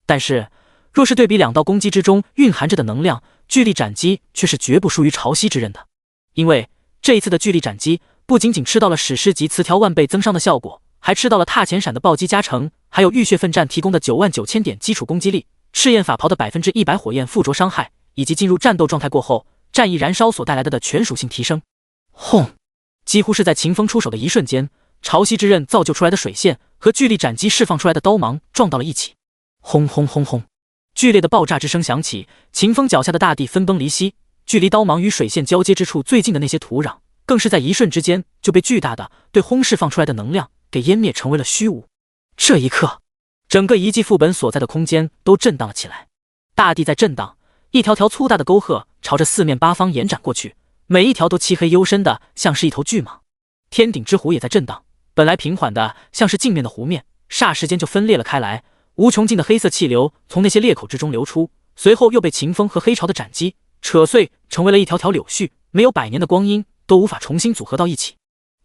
但是若是对比2道攻击之中蕴含着的能量，巨力斩击却是绝不输于潮汐之刃的。因为这一次的巨力斩击不仅仅吃到了史诗级词条万倍增伤的效果，还吃到了踏前闪的暴击加成，还有浴血奋战提供的99000点基础攻击力，赤焰法袍的100%火焰附着伤害，以及进入战斗状态过后战意燃烧所带来的全属性提升。轰！几乎是在秦风出手的一瞬间，潮汐之刃造就出来的水线和巨力斩击释放出来的刀芒撞到了一起。轰轰轰轰！剧烈的爆炸之声响起，秦风脚下的大地分崩离析，距离刀芒与水线交接之处最近的那些土壤，更是在一瞬之间就被巨大的对轰释放出来的能量给湮灭，成为了虚无。这一刻，整个遗迹副本所在的空间都震荡了起来，大地在震荡，一条条粗大的沟壑朝着四面八方延展过去，每一条都漆黑幽深的像是一头巨蟒。天顶之湖也在震荡，本来平缓的像是镜面的湖面，霎时间就分裂了开来，无穷尽的黑色气流从那些裂口之中流出，随后又被秦风和黑潮的斩击扯碎，成为了一条条柳絮，没有100年的光阴都无法重新组合到一起。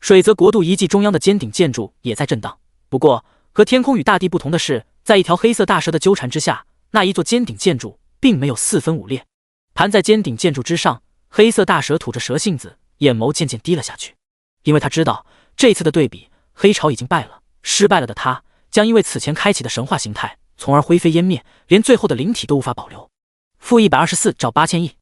水泽国度遗迹中央的尖顶建筑也在震荡，不过和天空与大地不同的是，在一条黑色大蛇的纠缠之下，那一座尖顶建筑并没有四分五裂。盘在尖顶建筑之上，黑色大蛇吐着蛇信子，眼眸渐渐低了下去，因为他知道这次的对比，黑潮已经败了，失败了的他将因为此前开启的神话形态，从而灰飞烟灭，连最后的灵体都无法保留。-124兆8000亿，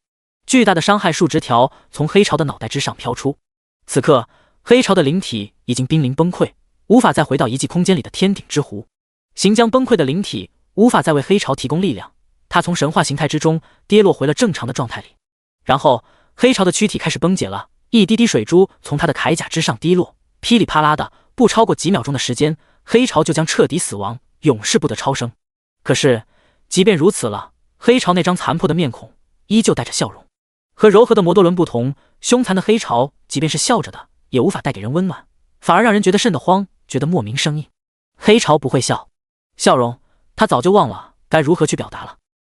巨大的伤害数值条从黑潮的脑袋之上飘出。此刻，黑潮的灵体已经濒临崩溃，无法再回到遗迹空间里的天顶之湖。行将崩溃的灵体无法再为黑潮提供力量，他从神话形态之中跌落回了正常的状态里。然后，黑潮的躯体开始崩解了，一滴滴水珠从他的铠甲之上滴落，噼里啪啦的，不超过几秒钟的时间，黑潮就将彻底死亡，永世不得超生。可是，即便如此了，黑潮那张残破的面孔依旧带着笑容。和柔和的魔多伦不同，凶残的黑潮即便是笑着的，也无法带给人温暖，反而让人觉得瘆得慌，觉得莫名生硬。黑潮不会笑，笑容他早就忘了该如何去表达了，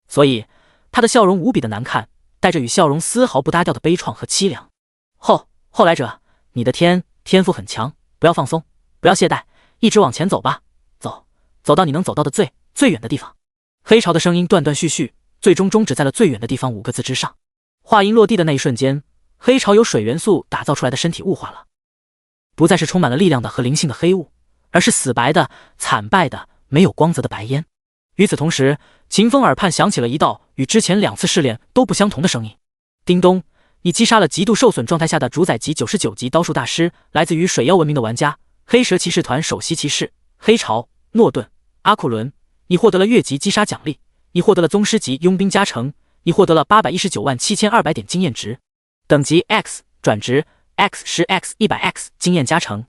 所以他的笑容无比的难看，带着与笑容丝毫不搭调的悲怆和凄凉。后来者，你的天赋很强，不要放松，不要懈怠，一直往前走吧，走到你能走到的最远的地方。黑潮的声音断断续续，最终终止在了最远的地方5个字之上。话音落地的那一瞬间，黑潮由水元素打造出来的身体雾化了，不再是充满了力量的和灵性的黑雾，而是死白的、惨败的、没有光泽的白烟。与此同时，秦风耳畔响起了一道与之前2次试炼都不相同的声音：“叮咚，你击杀了极度受损状态下的主宰级99级刀术大师，来自于水妖文明的玩家黑蛇骑士团首席骑士黑潮诺顿阿库伦。你获得了越级击杀奖励，你获得了宗师级佣兵加成，你获得了8197200点经验值，等级 X 转职 X10X100X 经验加成。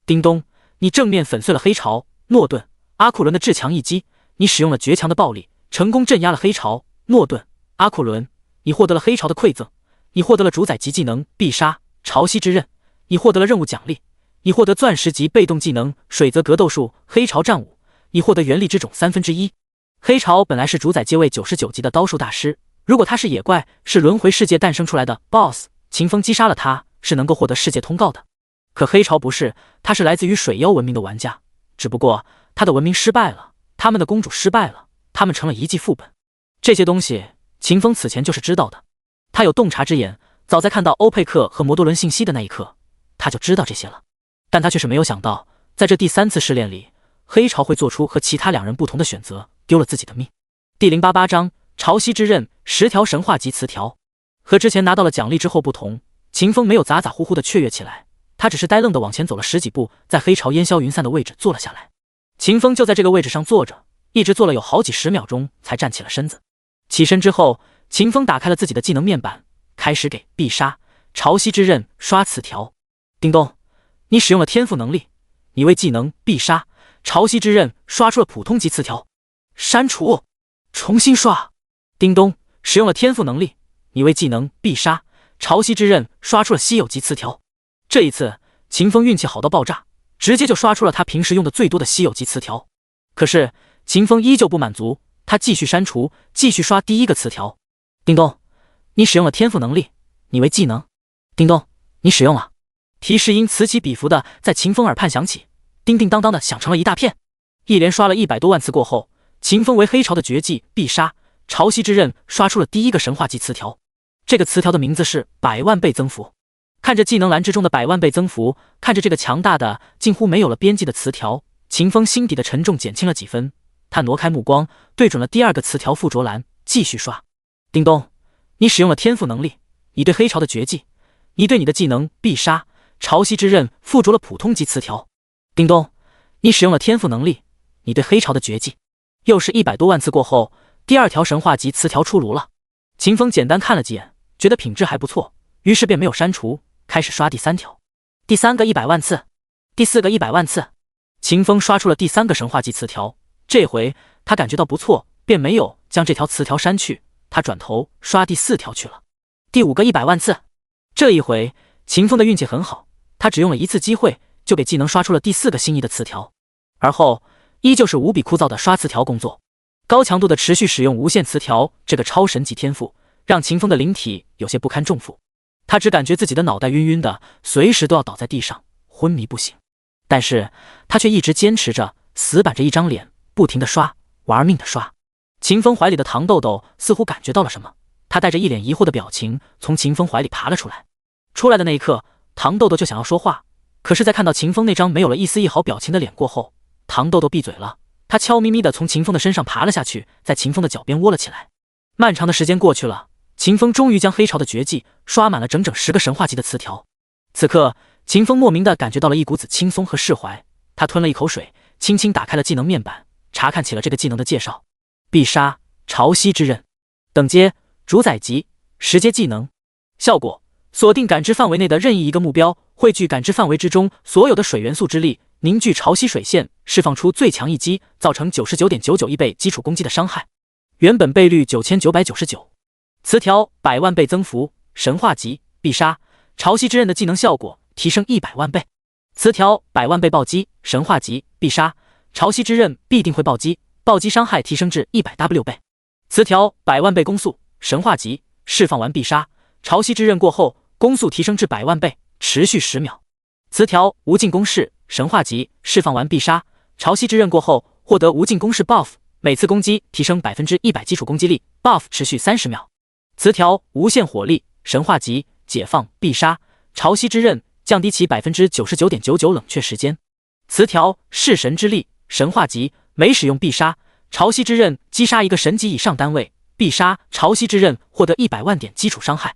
叮咚，你正面粉碎了黑潮诺顿阿库伦的至强一击，你使用了绝强的暴力，成功镇压了黑潮诺顿阿库伦。你获得了黑潮的馈赠，你获得了主宰级技能必杀潮汐之刃，你获得了任务奖励，你获得钻石级被动技能水泽格斗术黑潮战舞，你获得元力之种1/3。黑潮本来是主宰阶位99级的刀术大师，如果他是野怪，是轮回世界诞生出来的 BOSS， 秦风击杀了他是能够获得世界通告的。可黑潮不是，他是来自于水妖文明的玩家，只不过他的文明失败了，他们的公主失败了，他们成了遗迹副本。这些东西秦风此前就是知道的，他有洞察之眼，早在看到欧佩克和摩多伦信息的那一刻，他就知道这些了。但他却是没有想到，在这第3次试炼里，黑潮会做出和其他2人不同的选择，丢了自己的命。第088章潮汐之刃10条神话级词条。和之前拿到了奖励之后不同，秦风没有咋咋呼呼的雀跃起来，他只是呆愣的往前走了10几步，在黑潮烟消云散的位置坐了下来。秦风就在这个位置上坐着，一直坐了有好几10秒钟才站起了身子。起身之后，秦风打开了自己的技能面板，开始给必杀潮汐之刃刷词条。叮咚，你使用了天赋能力，你为技能必杀潮汐之刃刷出了普通级词条。删除，重新刷。叮咚，使用了天赋能力，你为技能必杀潮汐之刃刷出了稀有级词条。这一次秦风运气好到爆炸，直接就刷出了他平时用的最多的稀有级词条。可是秦风依旧不满足，他继续删除，继续刷第一个词条。叮咚，你使用了天赋能力，你为技能。叮咚，你使用了。提示音此起彼伏的在秦风耳畔响起，叮叮当当的响成了一大片。一连刷了100多万次过后，秦风为黑潮的绝技必杀潮汐之刃刷出了第一个神话级词条。这个词条的名字是100万倍增幅。看着技能栏之中的100万倍增幅，看着这个强大的近乎没有了边际的词条，秦风心底的沉重减轻了几分。他挪开目光，对准了第2个词条附着栏，继续刷。叮咚，你使用了天赋能力，你对黑潮的绝技，你对你的技能必杀潮汐之刃附着了普通级词条。叮咚，你使用了天赋能力，你对黑潮的绝技。又是100多万次过后，第2条神话级词条出炉了。秦风简单看了几眼，觉得品质还不错，于是便没有删除，开始刷第3条。第3个100万次，第4个100万次。秦风刷出了第3个神话级词条，这回他感觉到不错，便没有将这条词条删去，他转头刷第4条去了。第5个100万次。这一回秦风的运气很好，他只用了1次机会就给技能刷出了第4个心仪的词条，而后依旧是无比枯燥的刷词条工作。高强度的持续使用无限词条这个超神级天赋，让秦风的灵体有些不堪重负，他只感觉自己的脑袋晕晕的，随时都要倒在地上昏迷不醒。但是他却一直坚持着，死板着一张脸，不停地刷，玩命地刷。秦风怀里的糖豆豆似乎感觉到了什么，他带着一脸疑惑的表情从秦风怀里爬了出来。出来的那一刻，糖豆豆就想要说话，可是在看到秦风那张没有了一丝一毫表情的脸过后，糖豆豆闭嘴了。他悄咪咪地从秦风的身上爬了下去，在秦风的脚边窝了起来。漫长的时间过去了，秦风终于将黑潮的绝技刷满了整整10个神话级的词条。此刻秦风莫名地感觉到了一股子轻松和释怀，他吞了一口水，轻轻打开了技能面板，查看起了这个技能的介绍。必杀潮汐之刃，等阶主宰级10阶技能，效果锁定感知范围内的任意一个目标，汇聚感知范围之中所有的水元素之力，凝聚潮汐水线，释放出最强一击，造成 99.991 倍基础攻击的伤害，原本倍率9999。词条100万倍增幅，神话级必杀潮汐之刃的技能效果提升100万倍。词条100万倍暴击，神话级必杀潮汐之刃必定会暴击，暴击伤害提升至 100W 倍。词条100万倍攻速，神话级释放完必杀潮汐之刃过后，攻速提升至100万倍，持续10秒。词条无尽攻势，神话级释放完必杀潮汐之刃过后，获得无尽攻势 buff， 每次攻击提升 100% 基础攻击力 buff， 持续30秒。词条无限火力，神话级解放必杀潮汐之刃，降低其 99.99% 冷却时间。词条弑神之力，神话级每使用必杀潮汐之刃击杀一个神级以上单位，必杀潮汐之刃获得100万点基础伤害。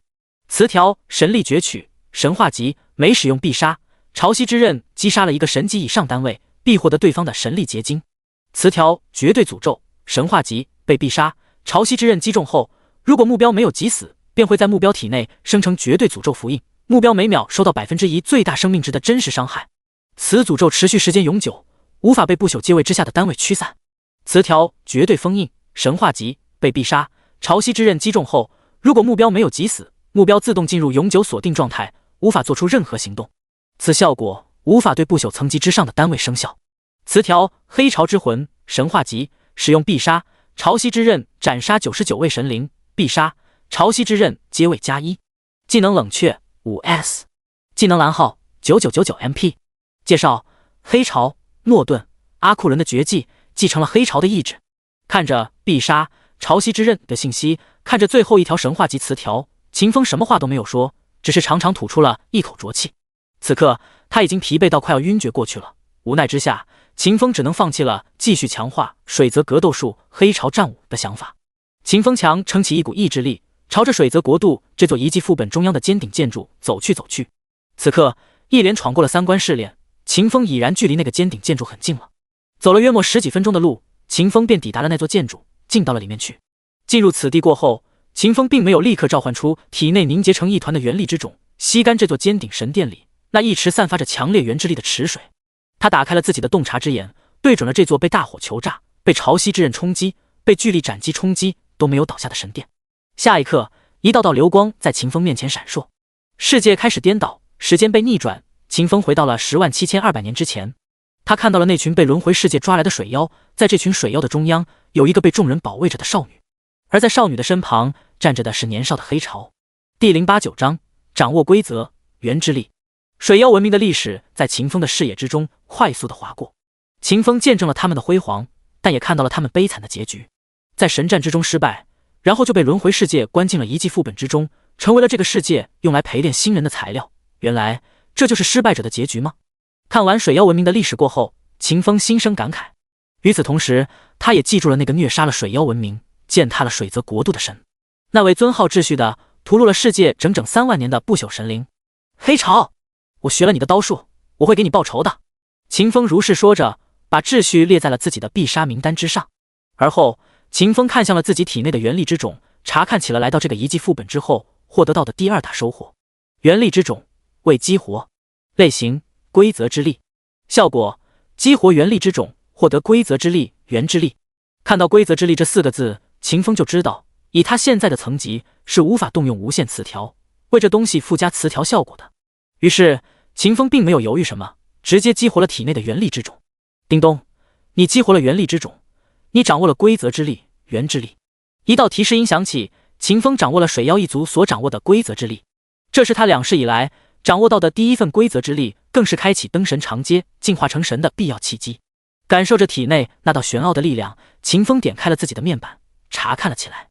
词条神力攫取神话级，每使用必杀潮汐之刃击杀了一个神级以上单位，必获得对方的神力结晶。词条绝对诅咒神话级，被必杀潮汐之刃击中后，如果目标没有击死，便会在目标体内生成绝对诅咒符印，目标每秒受到1%最大生命值的真实伤害。此诅咒持续时间永久，无法被不朽阶位之下的单位驱散。词条绝对封印神话级，被必杀潮汐之刃击中后，如果目标没有击死，目标自动进入永久锁定状态，无法做出任何行动。此效果无法对不朽层级之上的单位生效。词条黑潮之魂神话级，使用必杀潮汐之刃斩杀99位神灵，必杀潮汐之刃阶位+1。技能冷却 5S， 技能蓝号 9999MP。 介绍：黑潮诺顿阿库伦的绝技继承了黑潮的意志。看着必杀潮汐之刃的信息，看着最后一条神话级词条，秦风什么话都没有说，只是长长吐出了一口浊气。此刻他已经疲惫到快要晕厥过去了，无奈之下，秦风只能放弃了继续强化水泽格斗术黑潮战舞的想法。秦风强撑起一股意志力，朝着水泽国度这座遗迹副本中央的尖顶建筑走去。此刻一连闯过了3关试炼，秦风已然距离那个尖顶建筑很近了。走了约莫10几分钟的路，秦风便抵达了那座建筑，进到了里面去。进入此地过后，秦风并没有立刻召唤出体内凝结成一团的元力之种，吸干这座尖顶神殿里那一池散发着强烈元之力的池水。他打开了自己的洞察之眼，对准了这座被大火囚炸、被潮汐之刃冲击、被巨力斩击冲击都没有倒下的神殿。下一刻，一道道流光在秦风面前闪烁，世界开始颠倒，时间被逆转，秦风回到了107200年之前。他看到了那群被轮回世界抓来的水妖，在这群水妖的中央，有一个被众人保卫着的少女，而在少女的身旁站着的是年少的黑潮。第089章，掌握规则，元之力。水妖文明的历史在秦风的视野之中快速的划过，秦风见证了他们的辉煌，但也看到了他们悲惨的结局，在神战之中失败，然后就被轮回世界关进了遗迹副本之中，成为了这个世界用来陪练新人的材料。原来这就是失败者的结局吗？看完水妖文明的历史过后，秦风心生感慨。与此同时，他也记住了那个虐杀了水妖文明、践踏了水泽国度的神，那位尊号秩序的、屠戮了世界整整3万年的不朽神灵。黑潮，我学了你的刀术，我会给你报仇的。秦风如是说着，把秩序列在了自己的必杀名单之上。而后，秦风看向了自己体内的元力之种，查看起了来到这个遗迹副本之后获得到的第2大收获。元力之种为激活，类型规则之力，效果激活元力之种，获得规则之力、元之力。看到规则之力这4个字，秦风就知道，以他现在的层级是无法动用无限词条，为这东西附加词条效果的。于是秦风并没有犹豫什么，直接激活了体内的元力之种。叮咚，你激活了元力之种，你掌握了规则之力、元之力。一道提示音响起，秦风掌握了水妖一族所掌握的规则之力，这是他2世以来掌握到的第1份规则之力，更是开启登神长阶、进化成神的必要契机。感受着体内那道玄奥的力量，秦风点开了自己的面板，查看了起来。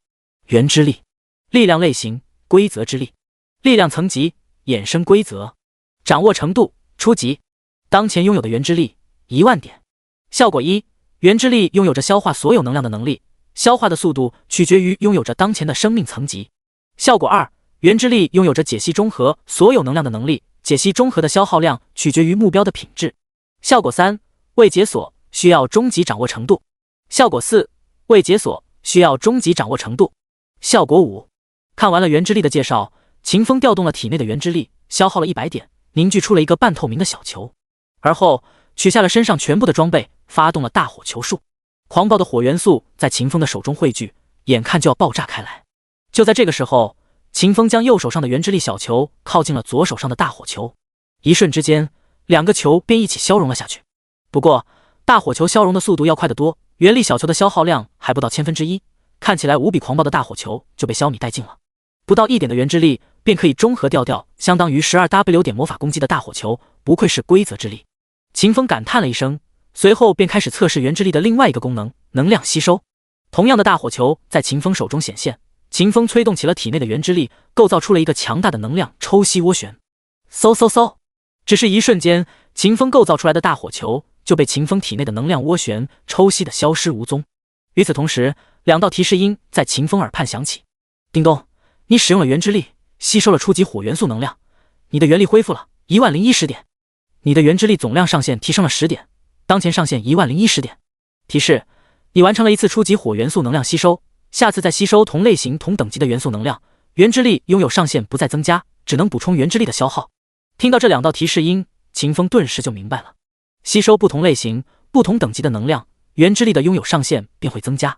元之力，力量类型规则之力，力量层级衍生规则，掌握程度初级，当前拥有的元之力1万点。效果1，元之力拥有着消化所有能量的能力，消化的速度取决于拥有着当前的生命层级。效果2，元之力拥有着解析中和所有能量的能力，解析中和的消耗量取决于目标的品质。效果3，未解锁，需要终极掌握程度。效果4，未解锁，需要终极掌握程度。效果5。看完了元之力的介绍，秦风调动了体内的元之力，消耗了100点，凝聚出了一个半透明的小球，而后取下了身上全部的装备，发动了大火球术。狂暴的火元素在秦风的手中汇聚，眼看就要爆炸开来。就在这个时候，秦风将右手上的元之力小球靠近了左手上的大火球，一瞬之间，2个球便一起消融了下去。不过大火球消融的速度要快得多，元力小球的消耗量还不到1/1000，看起来无比狂暴的大火球就被消弭殆尽了。不到1点的元之力便可以中和掉相当于12W 点魔法攻击的大火球，不愧是规则之力。秦风感叹了一声，随后便开始测试元之力的另外一个功能——能量吸收。同样的大火球在秦风手中显现，秦风催动起了体内的元之力，构造出了一个强大的能量抽吸涡旋。嗖，只是一瞬间，秦风构造出来的大火球就被秦风体内的能量涡旋抽吸的消失无踪。与此同时，两道提示音在秦风耳畔响起：叮咚，你使用了原之力，吸收了初级火元素能量，你的元力恢复了10010点，你的原之力总量上限提升了10点，当前上限10010点。提示：你完成了一次初级火元素能量吸收，下次再吸收同类型同等级的元素能量，原之力拥有上限不再增加，只能补充原之力的消耗。听到这两道提示音，秦风顿时就明白了，吸收不同类型不同等级的能量，原之力的拥有上限便会增加，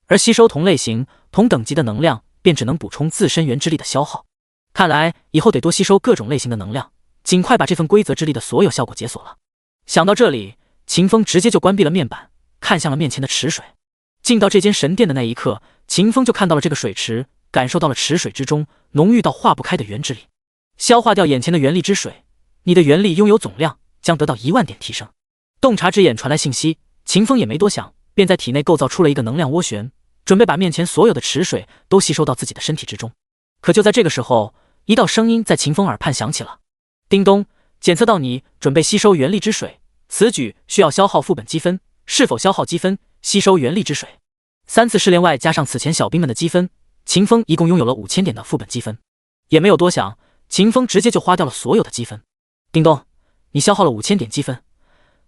而吸收同类型同等级的能量便只能补充自身原之力的消耗。看来以后得多吸收各种类型的能量，尽快把这份规则之力的所有效果解锁了。想到这里，秦风直接就关闭了面板，看向了面前的池水。进到这间神殿的那一刻，秦风就看到了这个水池，感受到了池水之中浓郁到化不开的原之力。消化掉眼前的元力之水，你的元力拥有总量将得到10000点提升。洞察之眼传来信息，秦风也没多想，便在体内构造出了一个能量涡旋，准备把面前所有的池水都吸收到自己的身体之中。可就在这个时候，一道声音在秦风耳畔响起了：叮咚，检测到你准备吸收元力之水，此举需要消耗副本积分，是否消耗积分吸收元力之水？3次试炼外加上此前小兵们的积分，秦风一共拥有了5000点的副本积分。也没有多想，秦风直接就花掉了所有的积分。叮咚，你消耗了5000点积分，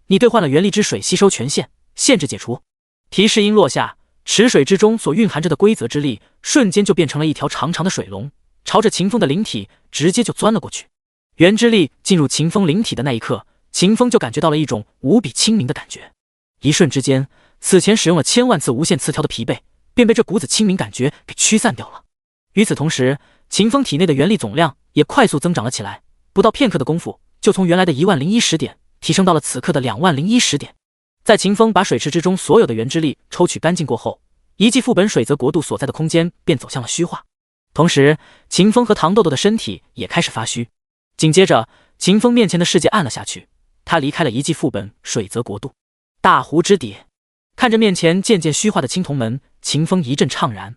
你兑换了元力之水吸收权限，限制解除。提示音落下，池水之中所蕴含着的规则之力瞬间就变成了一条长长的水龙，朝着秦风的灵体直接就钻了过去。元之力进入秦风灵体的那一刻，秦风就感觉到了一种无比清明的感觉。一瞬之间，此前使用了千万次无限词条的疲惫便被这股子清明感觉给驱散掉了。与此同时，秦风体内的元力总量也快速增长了起来，不到片刻的功夫，就从原来的10010点提升到了此刻的20010点。在秦风把水池之中所有的元之力抽取干净过后，遗迹副本水泽国度所在的空间便走向了虚化。同时，秦风和唐豆豆的身体也开始发虚。紧接着，秦风面前的世界暗了下去，他离开了遗迹副本水泽国度。大湖之底，看着面前渐渐虚化的青铜门，秦风一阵怅然。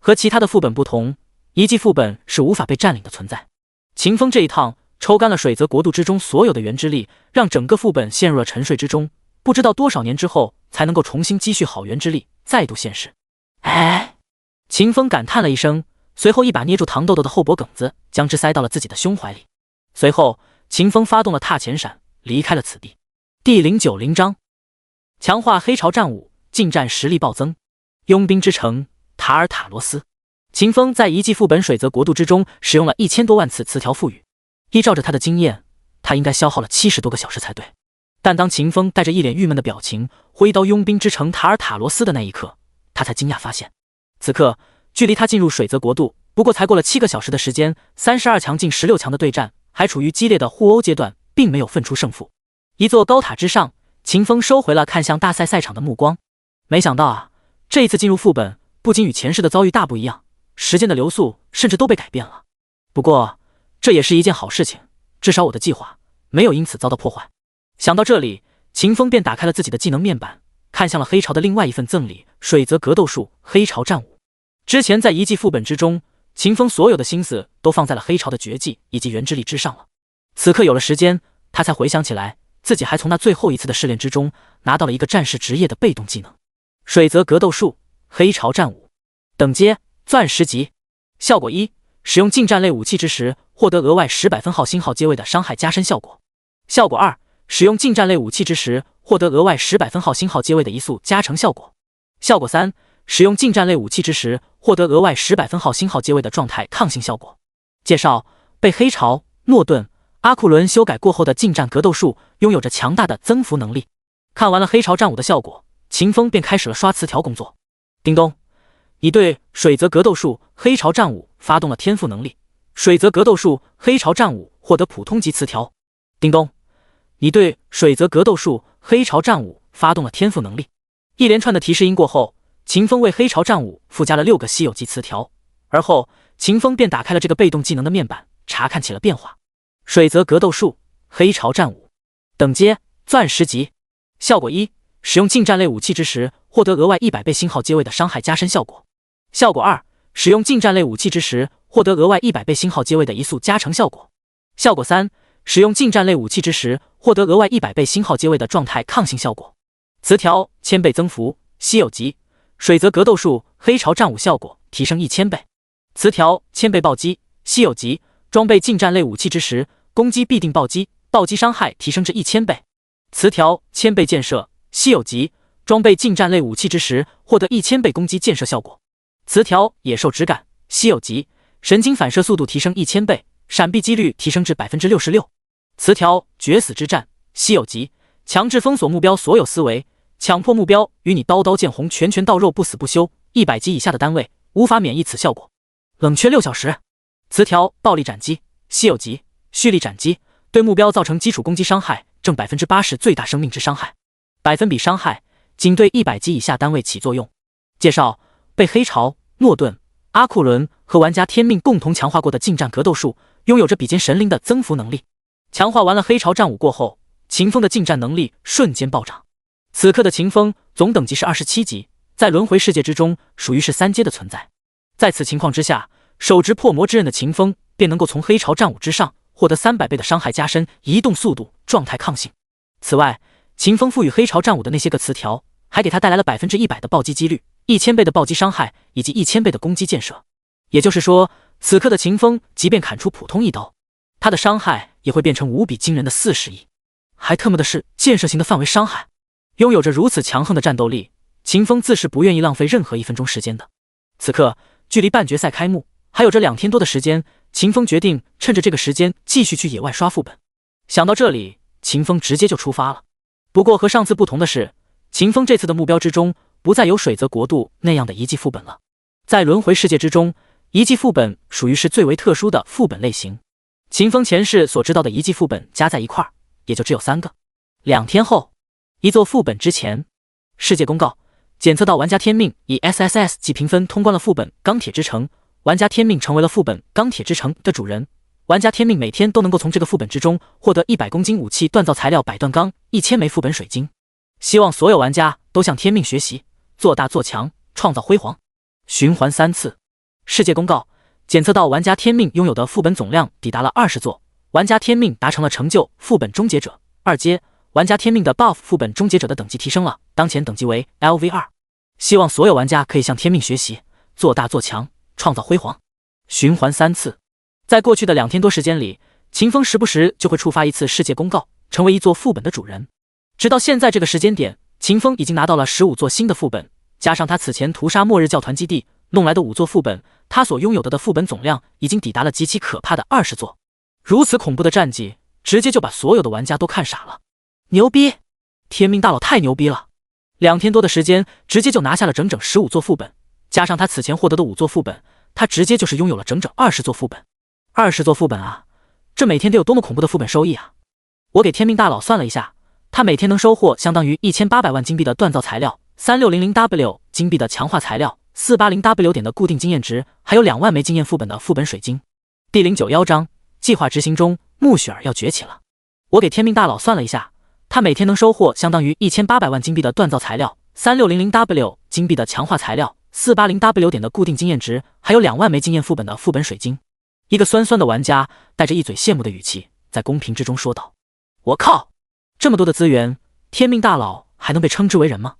和其他的副本不同，遗迹副本是无法被占领的存在。秦风这一趟抽干了水泽国度之中所有的元之力，让整个副本陷入了沉睡之中，不知道多少年之后才能够重新积蓄好元之力，再度现世。哎，秦风感叹了一声，随后一把捏住唐豆豆的后脖梗子，将之塞到了自己的胸怀里。随后，秦风发动了踏前闪，离开了此地。第090章，强化黑潮战舞，近战实力暴增。佣兵之城塔尔塔罗斯。秦风在遗迹副本水泽国度之中使用了1000多万次词条赋予，依照着他的经验，他应该消耗了70多个小时才对。但当秦风带着一脸郁闷的表情挥刀佣兵之城塔尔塔罗斯的那一刻，他才惊讶发现，此刻距离他进入水泽国度不过才过了7个小时的时间，32强进16强的对战还处于激烈的互殴阶段，并没有分出胜负。一座高塔之上，秦风收回了看向大赛赛场的目光。没想到啊，这一次进入副本不仅与前世的遭遇大不一样，时间的流速甚至都被改变了。不过这也是一件好事情，至少我的计划没有因此遭到破坏。想到这里，秦风便打开了自己的技能面板，看向了黑潮的另外一份赠礼——水泽格斗术黑潮战舞。之前在遗迹副本之中，秦风所有的心思都放在了黑潮的绝技以及元之力之上了。此刻有了时间，他才回想起来，自己还从那最后一次的试炼之中拿到了一个战士职业的被动技能——水泽格斗术黑潮战舞。等阶钻石级。效果1：使用近战类武器之时，获得额外10分号星号阶位的伤害加深效果。效果2：使用近战类武器之时，获得额外10分号星号阶位的移速加成效果。效果3：使用近战类武器之时，获得额外10分号星号阶位的状态抗性效果。介绍：被黑潮、诺顿、阿库伦修改过后的近战格斗术拥有着强大的增幅能力。看完了黑潮战舞的效果，秦风便开始了刷词条工作。叮咚，你对水泽格斗术黑潮战舞发动了天赋能力，水泽格斗术黑潮战舞获得普通级词条。叮咚，你对水泽格斗术黑潮战舞发动了天赋能力。一连串的提示音过后，秦风为黑潮战舞附加了6个稀有级词条，而后秦风便打开了这个被动技能的面板，查看起了变化。水泽格斗术黑潮战舞。等阶钻石级。效果1：使用近战类武器之时，获得额外100倍星号阶位的伤害加深效果。效果2：使用近战类武器之时，获得额外100倍星号阶位的移速加成效果。效果3：使用近战类武器之时，获得额外100倍星号阶位的状态抗性效果。词条：千倍增幅，稀有级，水泽格斗术黑潮战舞效果提升1000倍。词条：千倍暴击，稀有级，装备近战类武器之时，攻击必定暴击，暴击伤害提升至1000倍。词条：千倍箭射，稀有级，装备近战类武器之时，获得1000倍攻击箭射效果。词条：野兽质感，稀有级，神经反射速度提升1000倍，闪避几率提升至 66%。词条：决死之战，稀有级，强制封锁目标所有思维，强迫目标与你刀刀见红，拳拳到肉，不死不休，100级以下的单位无法免疫此效果。冷却6小时。词条：暴力斩击，稀有级，蓄力斩击，对目标造成基础攻击伤害正 80% 最大生命值伤害，百分比伤害仅对100级以下单位起作用。介绍：被黑潮、诺顿、阿库伦和玩家天命共同强化过的近战格斗术，拥有着比肩神灵的增幅能力。强化完了黑潮战舞过后，秦风的近战能力瞬间暴涨。此刻的秦风总等级是27级，在轮回世界之中属于是3阶的存在。在此情况之下，手执破魔之刃的秦风便能够从黑潮战舞之上获得300倍的伤害加深、移动速度、状态抗性。此外，秦风赋予黑潮战舞的那些个词条，还给他带来了 100% 的暴击几率、1000倍的暴击伤害以及1000倍的攻击箭射。也就是说，此刻的秦风即便砍出普通一刀，他的伤害也会变成无比惊人的40亿，还特么的是箭射型的范围伤害。拥有着如此强横的战斗力，秦风自是不愿意浪费任何1分钟时间的。此刻距离半决赛开幕还有着2天多的时间，秦风决定趁着这个时间继续去野外刷副本。想到这里，秦风直接就出发了。不过和上次不同的是，秦风这次的目标之中不再有水泽国度那样的遗迹副本了。在轮回世界之中，遗迹副本属于是最为特殊的副本类型。秦风前世所知道的遗迹副本加在一块儿，也就只有3个。2天后，一座副本之前，世界公告：检测到玩家天命以 SSS 级评分通关了副本钢铁之城，玩家天命成为了副本钢铁之城的主人。玩家天命每天都能够从这个副本之中获得100公斤武器锻造材料100段钢、1000枚副本水晶。希望所有玩家都向天命学习，做大做强，创造辉煌。循环3次。世界公告：检测到玩家天命拥有的副本总量抵达了20座，玩家天命达成了成就副本终结者2阶。玩家天命的 buff 副本终结者的等级提升了，当前等级为 LV2。希望所有玩家可以向天命学习，做大做强，创造辉煌。循环3次。在过去的2天多时间里，秦风时不时就会触发一次世界公告，成为一座副本的主人。直到现在这个时间点，秦风已经拿到了15座新的副本，加上他此前屠杀末日教团基地弄来的5座副本，他所拥有的副本总量已经抵达了极其可怕的20座。如此恐怖的战绩，直接就把所有的玩家都看傻了。牛逼！天命大佬太牛逼了！2天多的时间，直接就拿下了整整15座副本，加上他此前获得的5座副本，他直接就是拥有了整整20座副本。20座副本啊，这每天得有多么恐怖的副本收益啊！我给天命大佬算了一下，他每天能收获相当于1800万金币的锻造材料、3600W 金币的强化材料、480W 点的固定经验值，还有2万枚经验副本的副本水晶。第091章计划执行中，穆雪儿要崛起了。我给天命大佬算了一下，他每天能收获相当于1800万金币的锻造材料、3600W 金币的强化材料、480W 点的固定经验值，还有2万枚经验副本的副本水晶。一个酸酸的玩家带着一嘴羡慕的语气在公屏之中说道：我靠，这么多的资源，天命大佬还能被称之为人吗？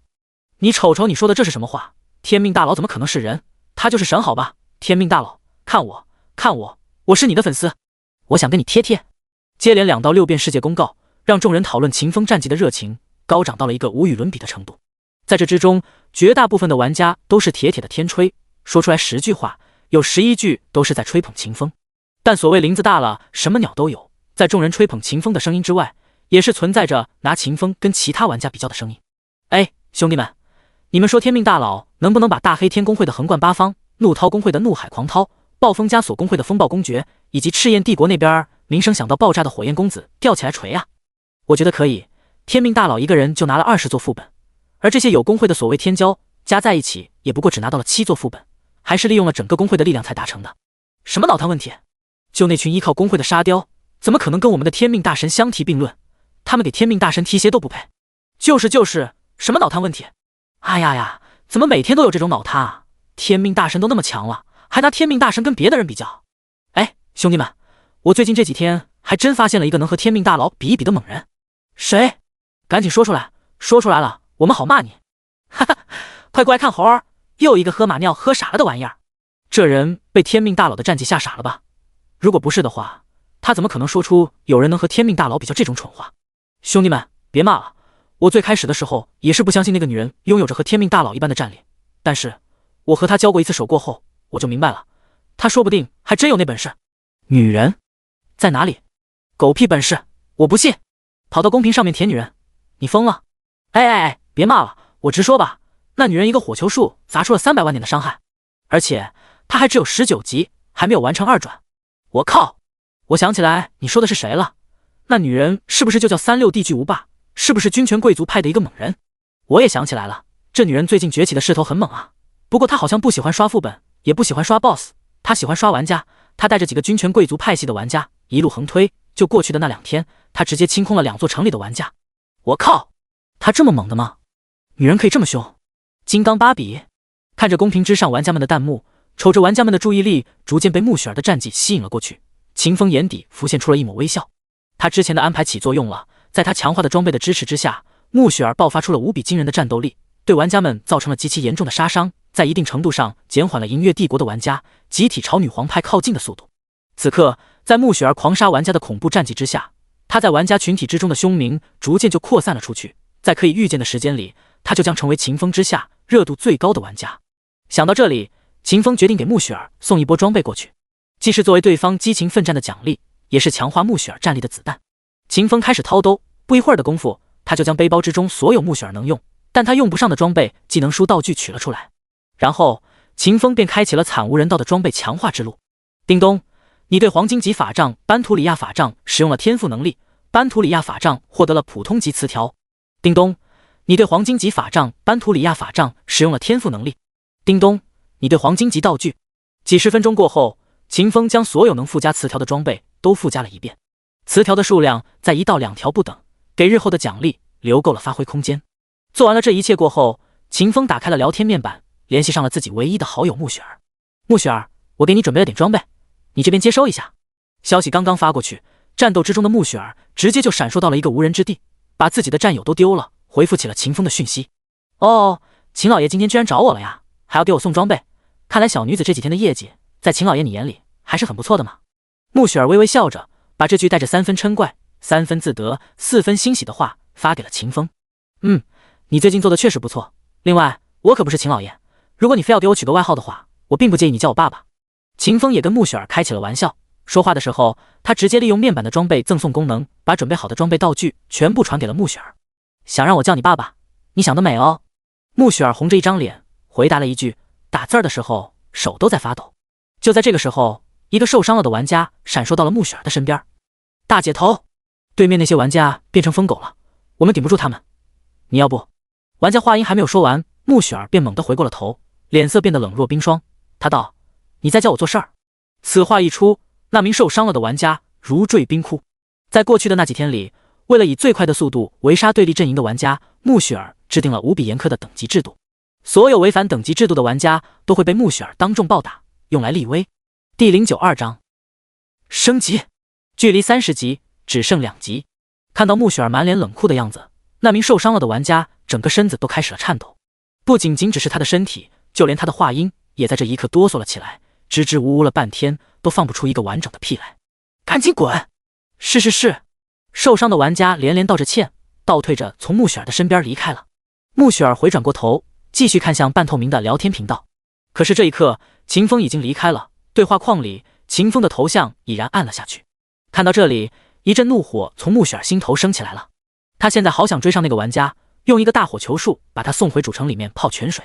你瞅瞅你说的这是什么话？天命大佬怎么可能是人？他就是神好吧？天命大佬，看我，看我，我是你的粉丝，我想跟你贴贴。接连2到6遍世界公告，让众人讨论秦风战绩的热情高涨到了一个无与伦比的程度。在这之中，绝大部分的玩家都是铁铁的天吹，说出来10句话，有11句都是在吹捧秦风。但所谓林子大了，什么鸟都有，在众人吹捧秦风的声音之外，也是存在着拿秦风跟其他玩家比较的声音。哎，兄弟们，你们说天命大佬能不能把大黑天公会的横贯八方、怒涛公会的怒海狂涛、暴风枷锁公会的风暴公爵，以及赤焰帝国那边名声响到爆炸的火焰公子吊起来锤啊？我觉得可以。天命大佬一个人就拿了20座副本，而这些有公会的所谓天骄加在一起也不过只拿到了7座副本，还是利用了整个公会的力量才达成的。什么脑瘫问题？就那群依靠公会的沙雕，怎么可能跟我们的天命大神相提并论？他们给天命大神提鞋都不配。就是，什么脑瘫问题？哎呀，怎么每天都有这种脑瘫啊？天命大神都那么强了，还拿天命大神跟别的人比较？哎，兄弟们，我最近这几天还真发现了一个能和天命大佬比一比的猛人。谁？赶紧说出来，说出来了我们好骂你。哈哈，快过来看猴儿，又一个喝马尿喝傻了的玩意儿。这人被天命大佬的战绩吓傻了吧？如果不是的话，他怎么可能说出有人能和天命大佬比较这种蠢话？兄弟们，别骂了，我最开始的时候也是不相信那个女人拥有着和天命大佬一般的战力，但是我和她交过一次手过后，我就明白了，她说不定还真有那本事。女人在哪里？狗屁本事！我不信！跑到公屏上面舔女人，你疯了？哎，别骂了，我直说吧，那女人一个火球术砸出了300万点的伤害，而且她还只有19级，还没有完成2转。我靠！我想起来你说的是谁了？那女人是不是就叫36地巨无霸？是不是军权贵族派的一个猛人？我也想起来了，这女人最近崛起的势头很猛啊。不过她好像不喜欢刷副本，也不喜欢刷 BOSS， 她喜欢刷玩家。她带着几个军权贵族派系的玩家一路横推，就过去的那2天，她直接清空了2座城里的玩家。我靠，她这么猛的吗？女人可以这么凶？金刚芭比。看着公屏之上玩家们的弹幕，瞅着玩家们的注意力逐渐被穆雪儿的战绩吸引了过去，秦风眼底浮现出了一抹微笑。他之前的安排起作用了，在他强化的装备的支持之下，穆雪儿爆发出了无比惊人的战斗力，对玩家们造成了极其严重的杀伤，在一定程度上减缓了银月帝国的玩家集体朝女皇派靠近的速度。此刻，在穆雪儿狂杀玩家的恐怖战绩之下，他在玩家群体之中的凶名逐渐就扩散了出去，在可以预见的时间里，他就将成为秦风之下热度最高的玩家。想到这里，秦风决定给穆雪儿送一波装备过去，既是作为对方激情奋战的奖励，也是强化穆雪儿战力的子弹。秦风开始掏兜，不一会儿的功夫，他就将背包之中所有穆雪儿能用但他用不上的装备技能书道具取了出来，然后秦风便开启了惨无人道的装备强化之路。叮咚，你对黄金级法杖班图里亚法杖使用了天赋能力，班图里亚法杖获得了普通级词条。叮咚，你对黄金级法杖班图里亚法杖使用了天赋能力。叮咚，你对黄金级道具。几十分钟过后，秦风将所有能附加词条的装备都附加了一遍，词条的数量在1到2条不等，给日后的奖励留够了发挥空间。做完了这一切过后，秦风打开了聊天面板，联系上了自己唯一的好友穆雪儿。穆雪儿，我给你准备了点装备，你这边接收一下。消息刚刚发过去，战斗之中的穆雪儿直接就闪烁到了一个无人之地，把自己的战友都丢了，回复起了秦风的讯息。哦，秦老爷今天居然找我了呀，还要给我送装备，看来小女子这几天的业绩在秦老爷你眼里还是很不错的嘛。穆雪儿微微笑着，把这句带着3分嗔怪、3分自得、4分欣喜的话发给了秦风。你最近做的确实不错，另外我可不是秦老爷，如果你非要给我取个外号的话，我并不介意你叫我爸爸。秦风也跟穆雪儿开起了玩笑，说话的时候他直接利用面板的装备赠送功能，把准备好的装备道具全部传给了穆雪儿。想让我叫你爸爸，你想得美哦。穆雪儿红着一张脸回答了一句，打字的时候手都在发抖。就在这个时候，一个受伤了的玩家闪烁到了穆雪儿的身边。大姐头，对面那些玩家变成疯狗了，我们顶不住他们，你要不……玩家话音还没有说完，穆雪儿便猛地回过了头，脸色变得冷若冰霜。他道：你在叫我做事儿？此话一出，那名受伤了的玩家如坠冰窟。在过去的那几天里，为了以最快的速度围杀对立阵营的玩家，穆雪儿制定了无比严苛的等级制度，所有违反等级制度的玩家都会被穆雪儿当众暴打，用来立威。第092章升级，距离30级只剩2级。看到穆雪儿满脸冷酷的样子，那名受伤了的玩家整个身子都开始了颤抖，不仅仅只是他的身体，就连他的话音也在这一刻哆嗦了起来，支支吾吾了半天都放不出一个完整的屁来。赶紧滚！是。受伤的玩家连连道着歉，倒退着从穆雪儿的身边离开了。穆雪儿回转过头，继续看向半透明的聊天频道。可是这一刻，秦风已经离开了，对话框里秦风的头像已然暗了下去。看到这里，一阵怒火从穆雪儿心头升起来了。他现在好想追上那个玩家，用一个大火球术把他送回主城里面泡泉水。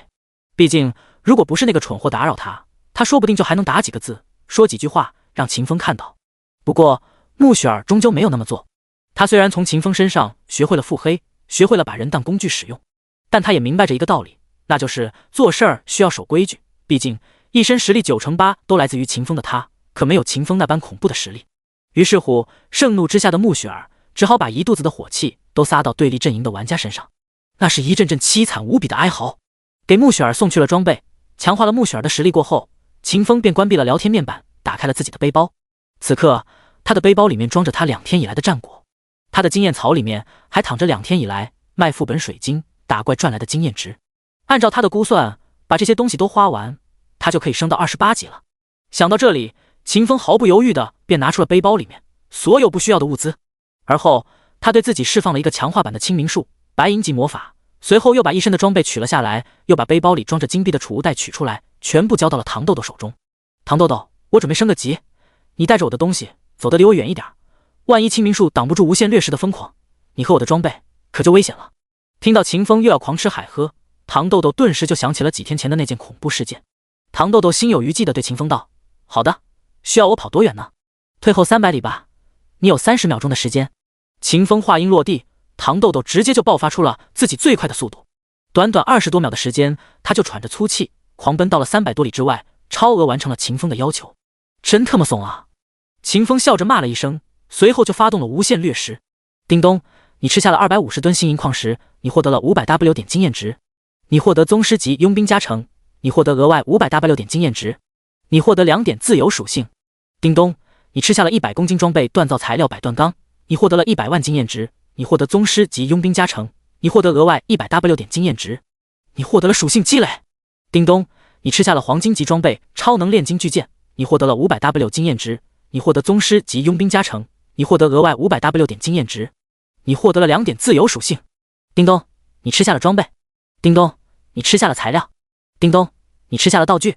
毕竟如果不是那个蠢货打扰他，他说不定就还能打几个字，说几句话让秦风看到。不过穆雪儿终究没有那么做。他虽然从秦风身上学会了腹黑，学会了把人当工具使用，但他也明白着一个道理，那就是做事儿需要守规矩。毕竟一身实力9成8都来自于秦风的他，可没有秦风那般恐怖的实力。于是乎，盛怒之下的穆雪儿只好把一肚子的火气都撒到对立阵营的玩家身上。那是一阵阵凄惨无比的哀嚎。给穆雪儿送去了装备，强化了穆雪儿的实力过后，秦风便关闭了聊天面板，打开了自己的背包。此刻他的背包里面装着他2天以来的战果，他的经验槽里面还躺着2天以来卖副本水晶打怪赚来的经验值。按照他的估算，把这些东西都花完，他就可以升到28级了。想到这里，秦风毫不犹豫的便拿出了背包里面所有不需要的物资，而后他对自己释放了一个强化版的清明术白银级魔法，随后又把一身的装备取了下来，又把背包里装着金币的储物袋取出来，全部交到了糖豆豆手中。糖豆豆，我准备升个级，你带着我的东西走得离我远一点，万一清明术挡不住无限掠食的疯狂，你和我的装备可就危险了。听到秦风又要狂吃海喝，糖豆豆顿时就想起了几天前的那件恐怖事件。糖豆豆心有余悸地对秦风道：好的，需要我跑多远呢？退后300里吧，你有30秒钟的时间。秦风话音落地，糖豆豆直接就爆发出了自己最快的速度，短短20多秒的时间，他就喘着粗气狂奔到了300多里之外，超额完成了秦风的要求。真他妈怂啊！秦风笑着骂了一声，随后就发动了无限掠食。叮咚，你吃下了250吨新银矿石，你获得了500W 点经验值，你获得宗师级佣兵加成，你获得额外500W 点经验值，你获得2点自由属性。叮咚，你吃下了100公斤装备锻造材料百锻钢，你获得了100万经验值，你获得宗师级佣兵加成，你获得额外100W 点经验值，你获得了属性积累。叮咚，你吃下了黄金级装备超能炼金巨剑，你获得了500W 经验值，你获得宗师级佣兵加成，你获得额外500W 点经验值，你获得了2点自由属性。叮咚，你吃下了装备。叮咚，你吃下了材料。叮咚，你吃下了道具。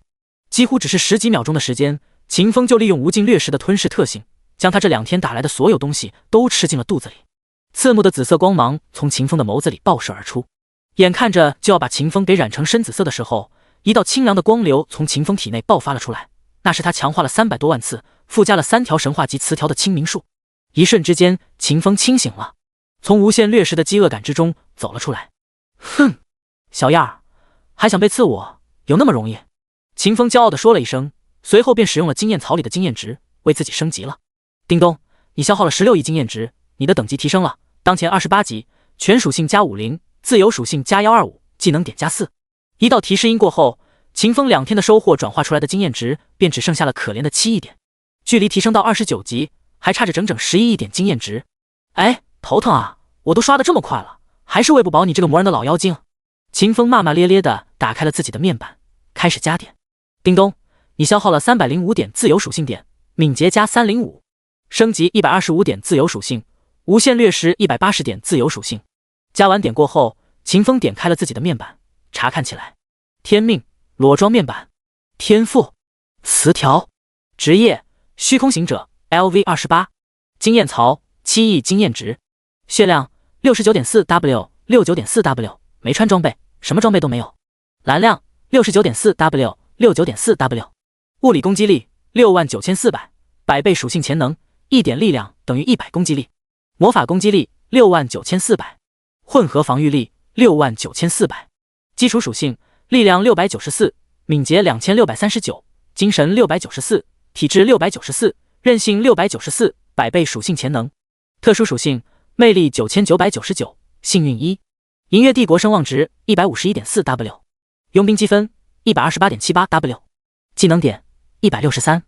几乎只是10几秒钟的时间，秦风就利用无尽掠食的吞噬特性，将他这2天打来的所有东西都吃进了肚子里。刺目的紫色光芒从秦风的眸子里爆射而出，眼看着就要把秦风给染成深紫色的时候，一道清凉的光流从秦风体内爆发了出来，那是他强化了300多万次，附加了3条神话级词条的清明术。一瞬之间，秦风清醒了，从无限掠食的饥饿感之中走了出来。哼，小样儿，还想被刺我，有那么容易？秦风骄傲地说了一声，随后便使用了经验槽里的经验值，为自己升级了。叮咚，你消耗了16亿经验值，你的等级提升了，当前28级，全属性加50，自由属性加125，技能点加4。一道提示音过后，秦风2天的收获转化出来的经验值便只剩下了可怜的7亿点，距离提升到29级还差着整整11亿点经验值。哎，头疼啊，我都刷得这么快了，还是喂不饱你这个磨人的老妖精。秦风骂骂咧咧地打开了自己的面板，开始加点。叮咚，你消耗了305点自由属性点，敏捷加305，升级125点自由属性，无限掠食180点自由属性。加完点过后，秦风点开了自己的面板，查看起来。天命裸装面板，天赋词条，职业虚空行者 LV28， 经验槽7亿经验值，血量 69.4W 69.4W， 没穿装备，什么装备都没有。蓝量 69.4W 69.4W， 物理攻击力69400，百倍属性潜能1点力量等于100攻击力，魔法攻击力69400，混合防御力69400，基础属性力量694，敏捷2639，精神694，体质694，韧性694，百倍属性潜能。特殊属性魅力9999，幸运1，银月帝国声望值 151.4W， 佣兵积分 128.78W， 技能点163，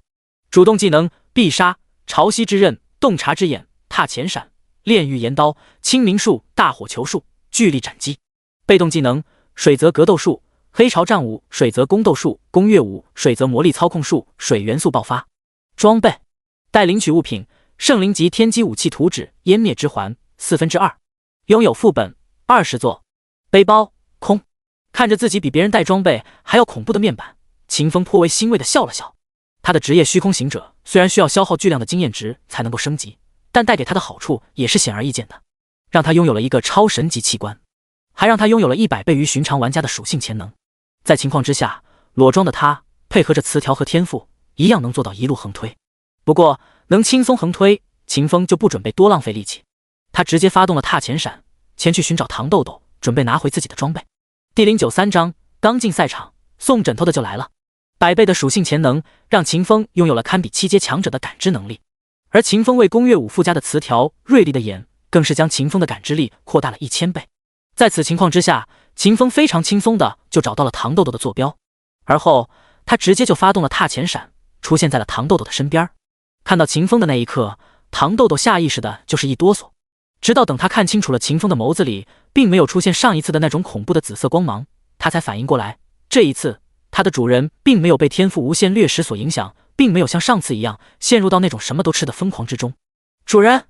主动技能必杀、潮汐之刃、洞察之眼、踏前闪、炼狱岩刀、清明术、大火球术、巨力斩击。被动技能水泽格斗术、黑潮战舞、水泽宫斗术、弓月舞、水泽魔力操控术、水元素爆发。装备待领取物品圣灵级天机武器图纸湮灭之环2/4，拥有副本20座。背包空。看着自己比别人带装备还要恐怖的面板，秦风颇为欣慰地笑了笑。他的职业虚空行者虽然需要消耗巨量的经验值才能够升级，但带给他的好处也是显而易见的，让他拥有了一个超神级器官，还让他拥有了100倍于寻常玩家的属性潜能。在情况之下，裸装的他配合着词条和天赋，一样能做到一路横推。不过能轻松横推，秦风就不准备多浪费力气，他直接发动了踏前闪，前去寻找糖豆豆，准备拿回自己的装备。第093章刚进赛场，送枕头的就来了。100倍的属性潜能让秦风拥有了堪比7阶强者的感知能力，而秦风为弓月舞附加的词条锐利的眼更是将秦风的感知力扩大了1000倍。在此情况之下，秦风非常轻松的就找到了糖豆豆的坐标，而后他直接就发动了踏前闪，出现在了糖豆豆的身边。看到秦风的那一刻，糖豆豆下意识的就是一哆嗦，直到等他看清楚了秦风的眸子里并没有出现上一次的那种恐怖的紫色光芒，他才反应过来，这一次，它的主人并没有被天赋无限掠食所影响，并没有像上次一样陷入到那种什么都吃的疯狂之中。主人，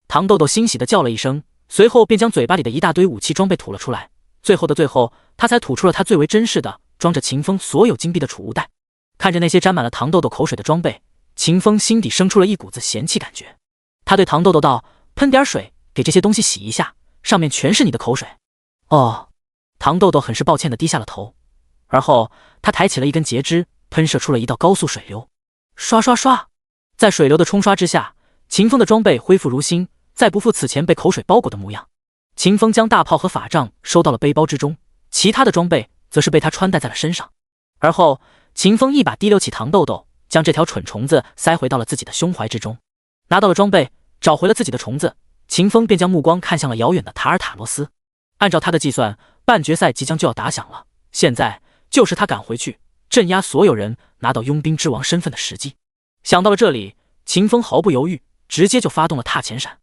糖豆豆欣喜地叫了一声，随后便将嘴巴里的一大堆武器装备吐了出来。最后的最后，他才吐出了他最为珍视的装着秦风所有金币的储物袋。看着那些沾满了糖豆豆口水的装备，秦风心底生出了一股子嫌弃感觉。他对糖豆豆道：“喷点水，给这些东西洗一下，上面全是你的口水。”哦，糖豆豆很是抱歉地低下了头。而后他抬起了一根截肢，喷射出了一道高速水流，刷刷刷。在水流的冲刷之下，秦风的装备恢复如新，再不复此前被口水包裹的模样。秦风将大炮和法杖收到了背包之中，其他的装备则是被他穿戴在了身上。而后秦风一把提溜起糖豆豆，将这条蠢虫子塞回到了自己的胸怀之中。拿到了装备，找回了自己的虫子，秦风便将目光看向了遥远的塔尔塔罗斯。按照他的计算，半决赛即将就要打响了，现在就是他赶回去镇压所有人，拿到佣兵之王身份的时机。想到了这里，秦风毫不犹豫，直接就发动了踏前闪。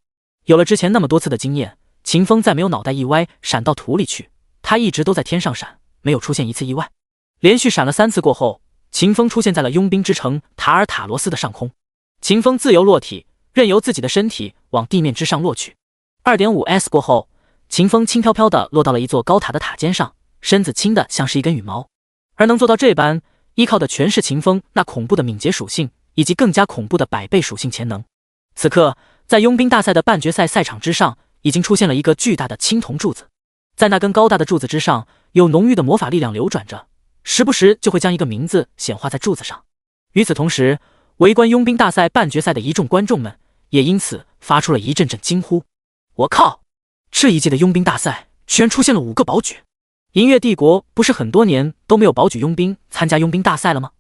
有了之前那么多次的经验，秦风再没有脑袋一歪闪到土里去，他一直都在天上闪，没有出现一次意外。连续闪了3次过后，秦风出现在了佣兵之城塔尔塔罗斯的上空。秦风自由落体，任由自己的身体往地面之上落去。2.5S 过后，秦风轻飘飘地落到了一座高塔的塔尖上，身子轻得像是一根羽毛。而能做到这般，依靠的全是秦风那恐怖的敏捷属性，以及更加恐怖的100倍属性潜能。此刻，在佣兵大赛的半决赛赛场之上，已经出现了一个巨大的青铜柱子。在那根高大的柱子之上，有浓郁的魔法力量流转着，时不时就会将一个名字显化在柱子上。与此同时，围观佣兵大赛半决赛的一众观众们也因此发出了一阵阵惊呼：“我靠！这一届的佣兵大赛居然出现了5个保举！银月帝国不是很多年都没有保举佣兵参加佣兵大赛了吗？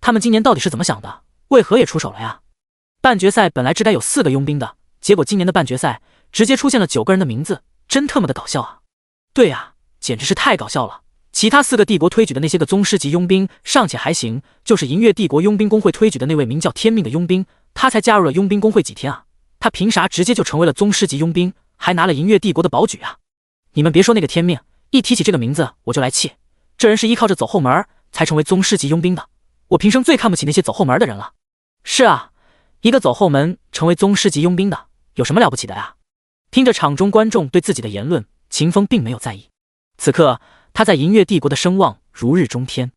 他们今年到底是怎么想的？为何也出手了呀？半决赛本来只该有4个佣兵的，结果今年的半决赛直接出现了9个人的名字，真特么的搞笑啊！对啊，简直是太搞笑了！其他4个帝国推举的那些个宗师级佣兵尚且还行，就是银月帝国佣兵工会推举的那位名叫天命的佣兵，他才加入了佣兵工会几天啊，他凭啥直接就成为了宗师级佣兵，还拿了银月帝国的保举啊？你们别说那个天命，一提起这个名字我就来气，这人是依靠着走后门才成为宗师级佣兵的，我平生最看不起那些走后门的人了。是啊，一个走后门成为宗师级佣兵的，有什么了不起的呀？听着场中观众对自己的言论，秦风并没有在意。此刻他在银月帝国的声望如日中天，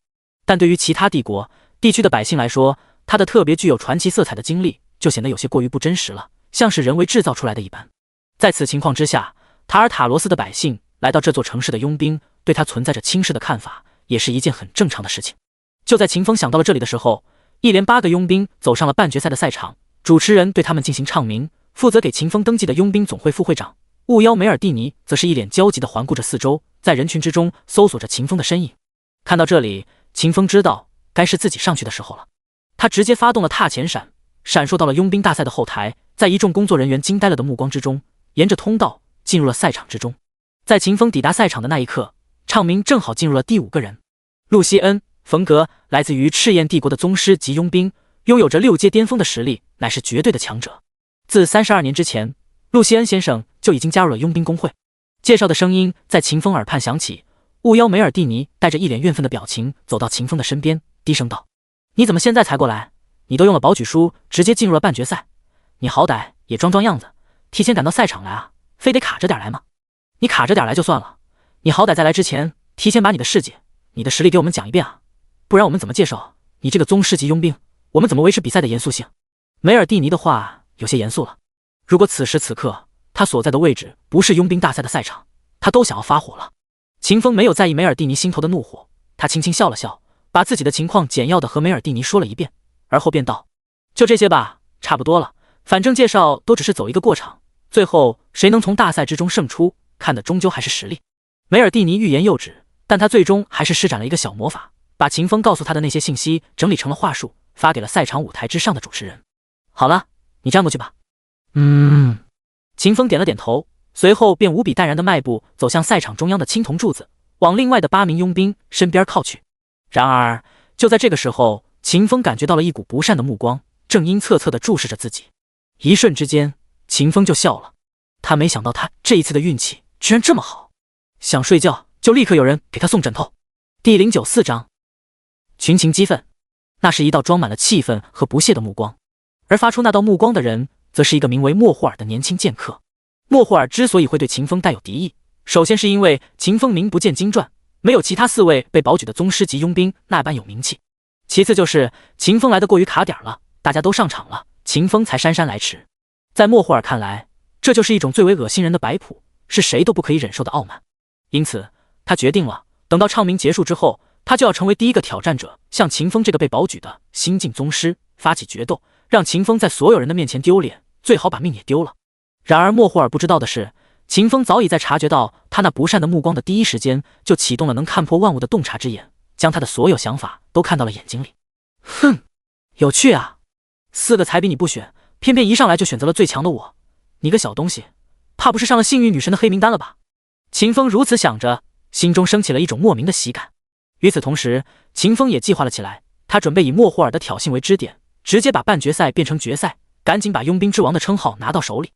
但对于其他帝国地区的百姓来说，他的特别具有传奇色彩的经历就显得有些过于不真实了，像是人为制造出来的一般。在此情况之下，塔尔塔罗斯的百姓来到这座城市的佣兵对他存在着轻视的看法，也是一件很正常的事情。就在秦风想到了这里的时候，一连8个佣兵走上了半决赛的赛场，主持人对他们进行唱名。负责给秦风登记的佣兵总会副会长雾妖梅尔蒂尼则是一脸焦急地环顾着四周，在人群之中搜索着秦风的身影。看到这里，秦风知道该是自己上去的时候了。他直接发动了踏前闪，闪烁到了佣兵大赛的后台，在一众工作人员惊呆了的目光之中，沿着通道进入了赛场之中。在秦风抵达赛场的那一刻，唱名正好进入了第5个人。露西恩·冯格来自于赤焰帝国的宗师级佣兵，拥有着6阶巅峰的实力，乃是绝对的强者。自32年之前，露西恩先生就已经加入了佣兵工会。介绍的声音在秦风耳畔响起，雾妖梅尔蒂尼带着一脸怨愤的表情走到秦风的身边，低声道：“你怎么现在才过来？你都用了保举书，直接进入了半决赛，你好歹也装装样子，提前赶到赛场来啊，非得卡着点来吗？你卡着点来就算了，你好歹在来之前提前把你的事迹、你的实力给我们讲一遍啊，不然我们怎么介绍你这个宗师级佣兵？我们怎么维持比赛的严肃性？”梅尔蒂尼的话有些严肃了。如果此时此刻他所在的位置不是佣兵大赛的赛场，他都想要发火了。秦风没有在意梅尔蒂尼心头的怒火，他轻轻笑了笑，把自己的情况简要的和梅尔蒂尼说了一遍，而后便道：“就这些吧，差不多了，反正介绍都只是走一个过场，最后谁能从大赛之中胜出，看的终究还是实力。”梅尔蒂尼欲言又止，但他最终还是施展了一个小魔法，把秦风告诉他的那些信息整理成了话术，发给了赛场舞台之上的主持人。好了，你站过去吧。秦风点了点头，随后便无比淡然的迈步走向赛场中央的青铜柱子，往另外的8名佣兵身边靠去。然而就在这个时候，秦风感觉到了一股不善的目光正阴恻恻地注视着自己。一瞬之间，秦风就笑了，他没想到他这一次的运气居然这么好，想睡觉就立刻有人给他送枕头。第094章，群情激愤。那是一道装满了气愤和不屑的目光，而发出那道目光的人，则是一个名为莫霍尔的年轻剑客。莫霍尔之所以会对秦风带有敌意，首先是因为秦风名不见经传，没有其他4位被保举的宗师级佣兵那般有名气。其次就是秦风来得过于卡点了，大家都上场了，秦风才姗姗来迟。在莫霍尔看来，这就是一种最为恶心人的摆谱，是谁都不可以忍受的傲慢。因此他决定了，等到唱名结束之后，他就要成为第一个挑战者，向秦风这个被保举的新晋宗师发起决斗，让秦风在所有人的面前丢脸，最好把命也丢了。然而莫霍尔不知道的是，秦风早已在察觉到他那不善的目光的第一时间，就启动了能看破万物的洞察之眼，将他的所有想法都看到了眼睛里。哼，有趣啊，4个才比你不选，偏偏一上来就选择了最强的我，你个小东西，怕不是上了幸运女神的黑名单了吧？秦风如此想着，心中升起了一种莫名的喜感。与此同时，秦风也计划了起来，他准备以莫霍尔的挑衅为支点，直接把半决赛变成决赛，赶紧把佣兵之王的称号拿到手里。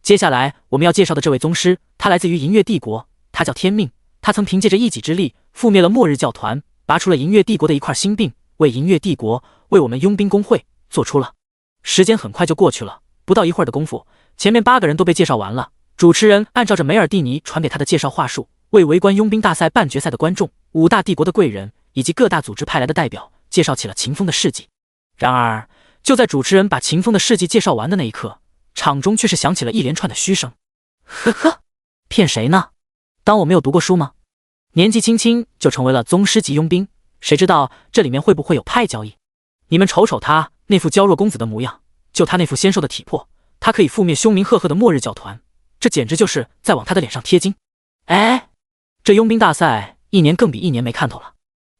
接下来我们要介绍的这位宗师，他来自于银月帝国，他叫天命。他曾凭借着一己之力覆灭了末日教团，拔出了银月帝国的一块心病，为银月帝国，为我们佣兵工会做出了。时间很快就过去了，不到一会儿的功夫，前面8个人都被介绍完了。主持人按照着梅尔蒂尼传给他的介绍话术，为围观佣兵大赛半决赛的观众、5大帝国的贵人以及各大组织派来的代表介绍起了秦风的事迹。然而就在主持人把秦风的事迹介绍完的那一刻，场中却是响起了一连串的嘘声。呵呵，骗谁呢？当我没有读过书吗？年纪轻轻就成为了宗师级佣兵，谁知道这里面会不会有派交易？你们瞅瞅他那副娇弱公子的模样，就他那副纤瘦的体魄，他可以覆灭凶名赫赫的末日教团，这简直就是在往他的脸上贴金。哎，这佣兵大赛一年更比一年没看头了。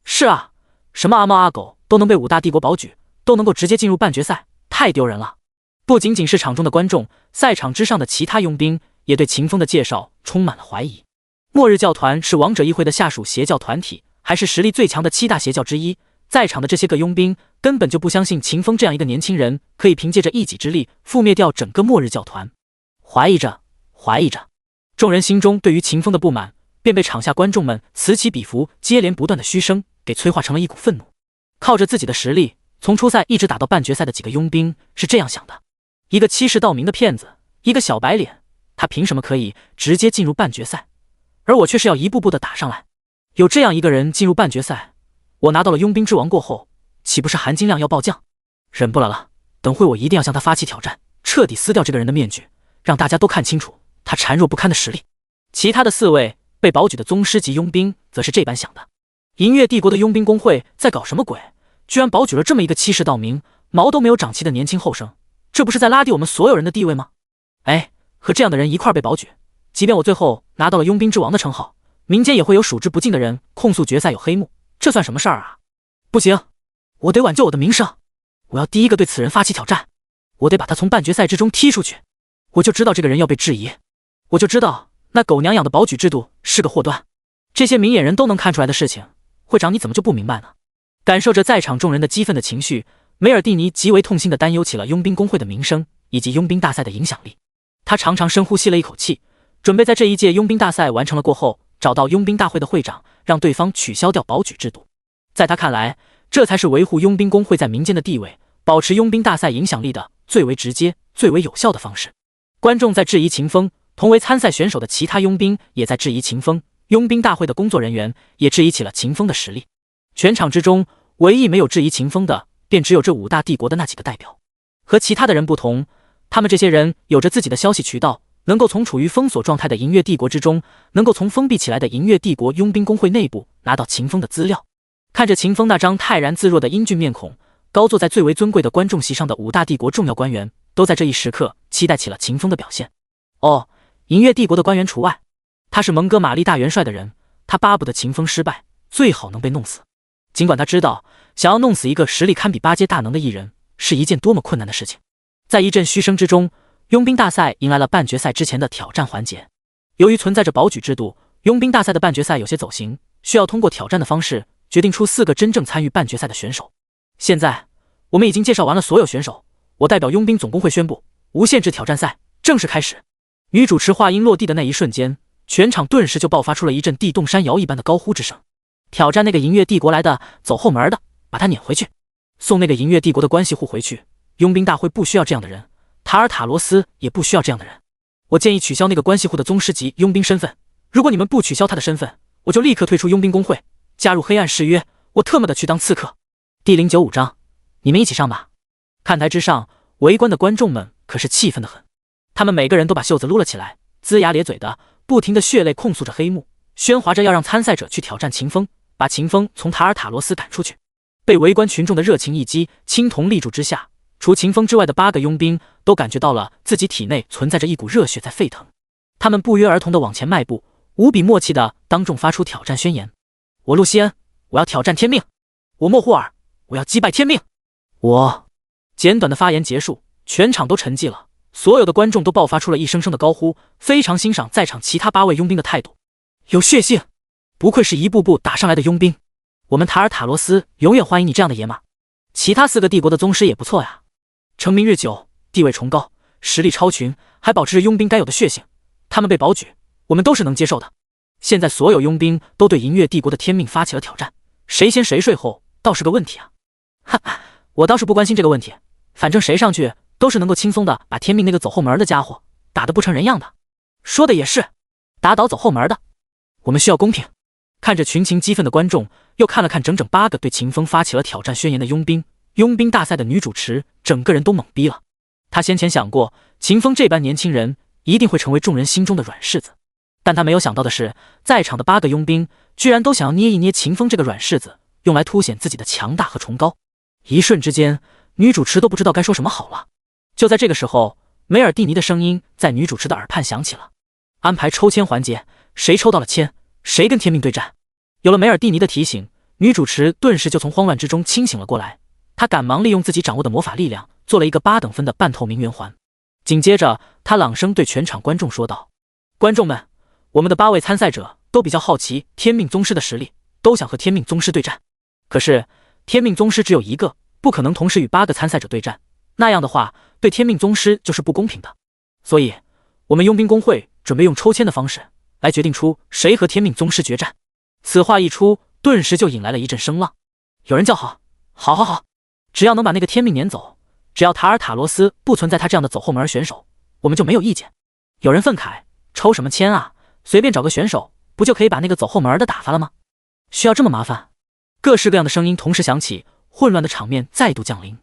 是啊，什么阿猫阿狗都能被5大帝国保举，都能够直接进入半决赛，太丢人了。不仅仅是场中的观众，赛场之上的其他佣兵也对秦风的介绍充满了怀疑。末日教团是王者议会的下属邪教团体，还是实力最强的7大邪教之一，在场的这些个佣兵根本就不相信秦风这样一个年轻人可以凭借着一己之力覆灭掉整个末日教团。怀疑着，众人心中对于秦风的不满便被场下观众们此起彼伏接连不断的嘘声给催化成了一股愤怒。靠着自己的实力从初赛一直打到半决赛的几个佣兵是这样想的，一个欺世盗名的骗子，一个小白脸，他凭什么可以直接进入半决赛，而我却是要一步步的打上来？有这样一个人进入半决赛，我拿到了佣兵之王过后，岂不是含金量要暴降？忍不了了，等会我一定要向他发起挑战，彻底撕掉这个人的面具，让大家都看清楚他孱弱不堪的实力。其他的4位被保举的宗师级佣兵则是这般想的，银月帝国的佣兵工会在搞什么鬼？居然保举了这么一个欺世盗名、毛都没有长齐的年轻后生，这不是在拉低我们所有人的地位吗？哎，和这样的人一块被保举，即便我最后拿到了佣兵之王的称号，民间也会有数之不尽的人控诉决赛有黑幕，这算什么事儿啊？不行，我得挽救我的名声，我要第一个对此人发起挑战，我得把他从半决赛之中踢出去。我就知道这个人要被质疑，我就知道那狗娘养的保举制度是个祸端，这些明眼人都能看出来的事情，会长你怎么就不明白呢？感受着在场众人的激愤的情绪，梅尔蒂尼极为痛心地担忧起了佣兵工会的名声以及佣兵大赛的影响力。他长长深呼吸了一口气，准备在这一届佣兵大赛完成了过后，找到佣兵大会的会长，让对方取消掉保举制度。在他看来，这才是维护佣兵工会在民间的地位，保持佣兵大赛影响力的最为直接、最为有效的方式。观众在质疑秦风，同为参赛选手的其他佣兵也在质疑秦风，佣兵大会的工作人员也质疑起了秦风的实力。全场之中，唯一没有质疑秦风的，便只有这5大帝国的那几个代表。和其他的人不同，他们这些人有着自己的消息渠道，能够从处于封锁状态的银月帝国之中，能够从封闭起来的银月帝国佣兵工会内部拿到秦风的资料。看着秦风那张泰然自若的英俊面孔，高坐在最为尊贵的观众席上的5大帝国重要官员都在这一时刻期待起了秦风的表现。哦，银月帝国的官员除外，他是蒙哥马利大元帅的人，他巴不得秦风失败，最好能被弄死。尽管他知道想要弄死一个实力堪比8阶大能的艺人是一件多么困难的事情。在一阵嘘声之中，佣兵大赛迎来了半决赛之前的挑战环节。由于存在着保举制度，佣兵大赛的半决赛有些走形，需要通过挑战的方式决定出4个真正参与半决赛的选手。现在我们已经介绍完了所有选手，我代表佣兵总工会宣布，无限制挑战赛正式开始。女主持话音落地的那一瞬间，全场顿时就爆发出了一阵地动山摇一般的高呼之声。挑战那个银月帝国来的走后门的，把他撵回去。送那个银月帝国的关系户回去。佣兵大会不需要这样的人，塔尔塔罗斯也不需要这样的人。我建议取消那个关系户的宗师级佣兵身份。如果你们不取消他的身份，我就立刻退出佣兵工会，加入黑暗誓约。我特么的去当刺客。第095章，你们一起上吧。看台之上，围观的观众们可是气愤得很，他们每个人都把袖子撸了起来，龇牙咧嘴的，不停的血泪控诉着黑幕，喧哗着要让参赛者去挑战秦风，把秦风从塔尔塔罗斯赶出去。被围观群众的热情一击，青铜立柱之下，除秦风之外的8个佣兵都感觉到了自己体内存在着一股热血在沸腾。他们不约而同地往前迈步，无比默契地当众发出挑战宣言：我路西恩，我要挑战天命；我莫霍尔，我要击败天命。我……简短的发言结束，全场都沉寂了，所有的观众都爆发出了一声声的高呼，非常欣赏在场其他8位佣兵的态度。有血性，不愧是一步步打上来的佣兵，我们塔尔塔罗斯永远欢迎你这样的野马。其他4个帝国的宗师也不错呀，成名日久，地位崇高，实力超群，还保持着佣兵该有的血性，他们被保举，我们都是能接受的。现在所有佣兵都对银月帝国的天命发起了挑战，谁先谁睡后倒是个问题啊。哈哈，我倒是不关心这个问题，反正谁上去都是能够轻松的把天命那个走后门的家伙打得不成人样的。说的也是，打倒走后门的，我们需要公平。看着群情激愤的观众，又看了看整整8个对秦风发起了挑战宣言的佣兵，佣兵大赛的女主持整个人都懵逼了。她先前想过秦风这般年轻人一定会成为众人心中的软柿子，但她没有想到的是，在场的8个佣兵居然都想要捏一捏秦风这个软柿子，用来凸显自己的强大和崇高。一瞬之间，女主持都不知道该说什么好了。就在这个时候，梅尔蒂尼的声音在女主持的耳畔响起了：安排抽签环节，谁抽到了签，谁跟天命对战。有了梅尔蒂尼的提醒，女主持顿时就从慌乱之中清醒了过来。她赶忙利用自己掌握的魔法力量，做了一个8等分的半透明圆环。紧接着，她朗声对全场观众说道：观众们，我们的8位参赛者都比较好奇天命宗师的实力，都想和天命宗师对战。可是天命宗师只有一个，不可能同时与8个参赛者对战，那样的话对天命宗师就是不公平的。所以我们佣兵工会准备用抽签的方式来决定出谁和天命宗师决战。此话一出，顿时就引来了一阵声浪。有人叫好：好好好，只要能把那个天命撵走，只要塔尔塔罗斯不存在他这样的走后门选手，我们就没有意见。有人愤慨：抽什么签啊，随便找个选手不就可以把那个走后门的打发了吗？需要这么麻烦？各式各样的声音同时响起，混乱的场面再度降临。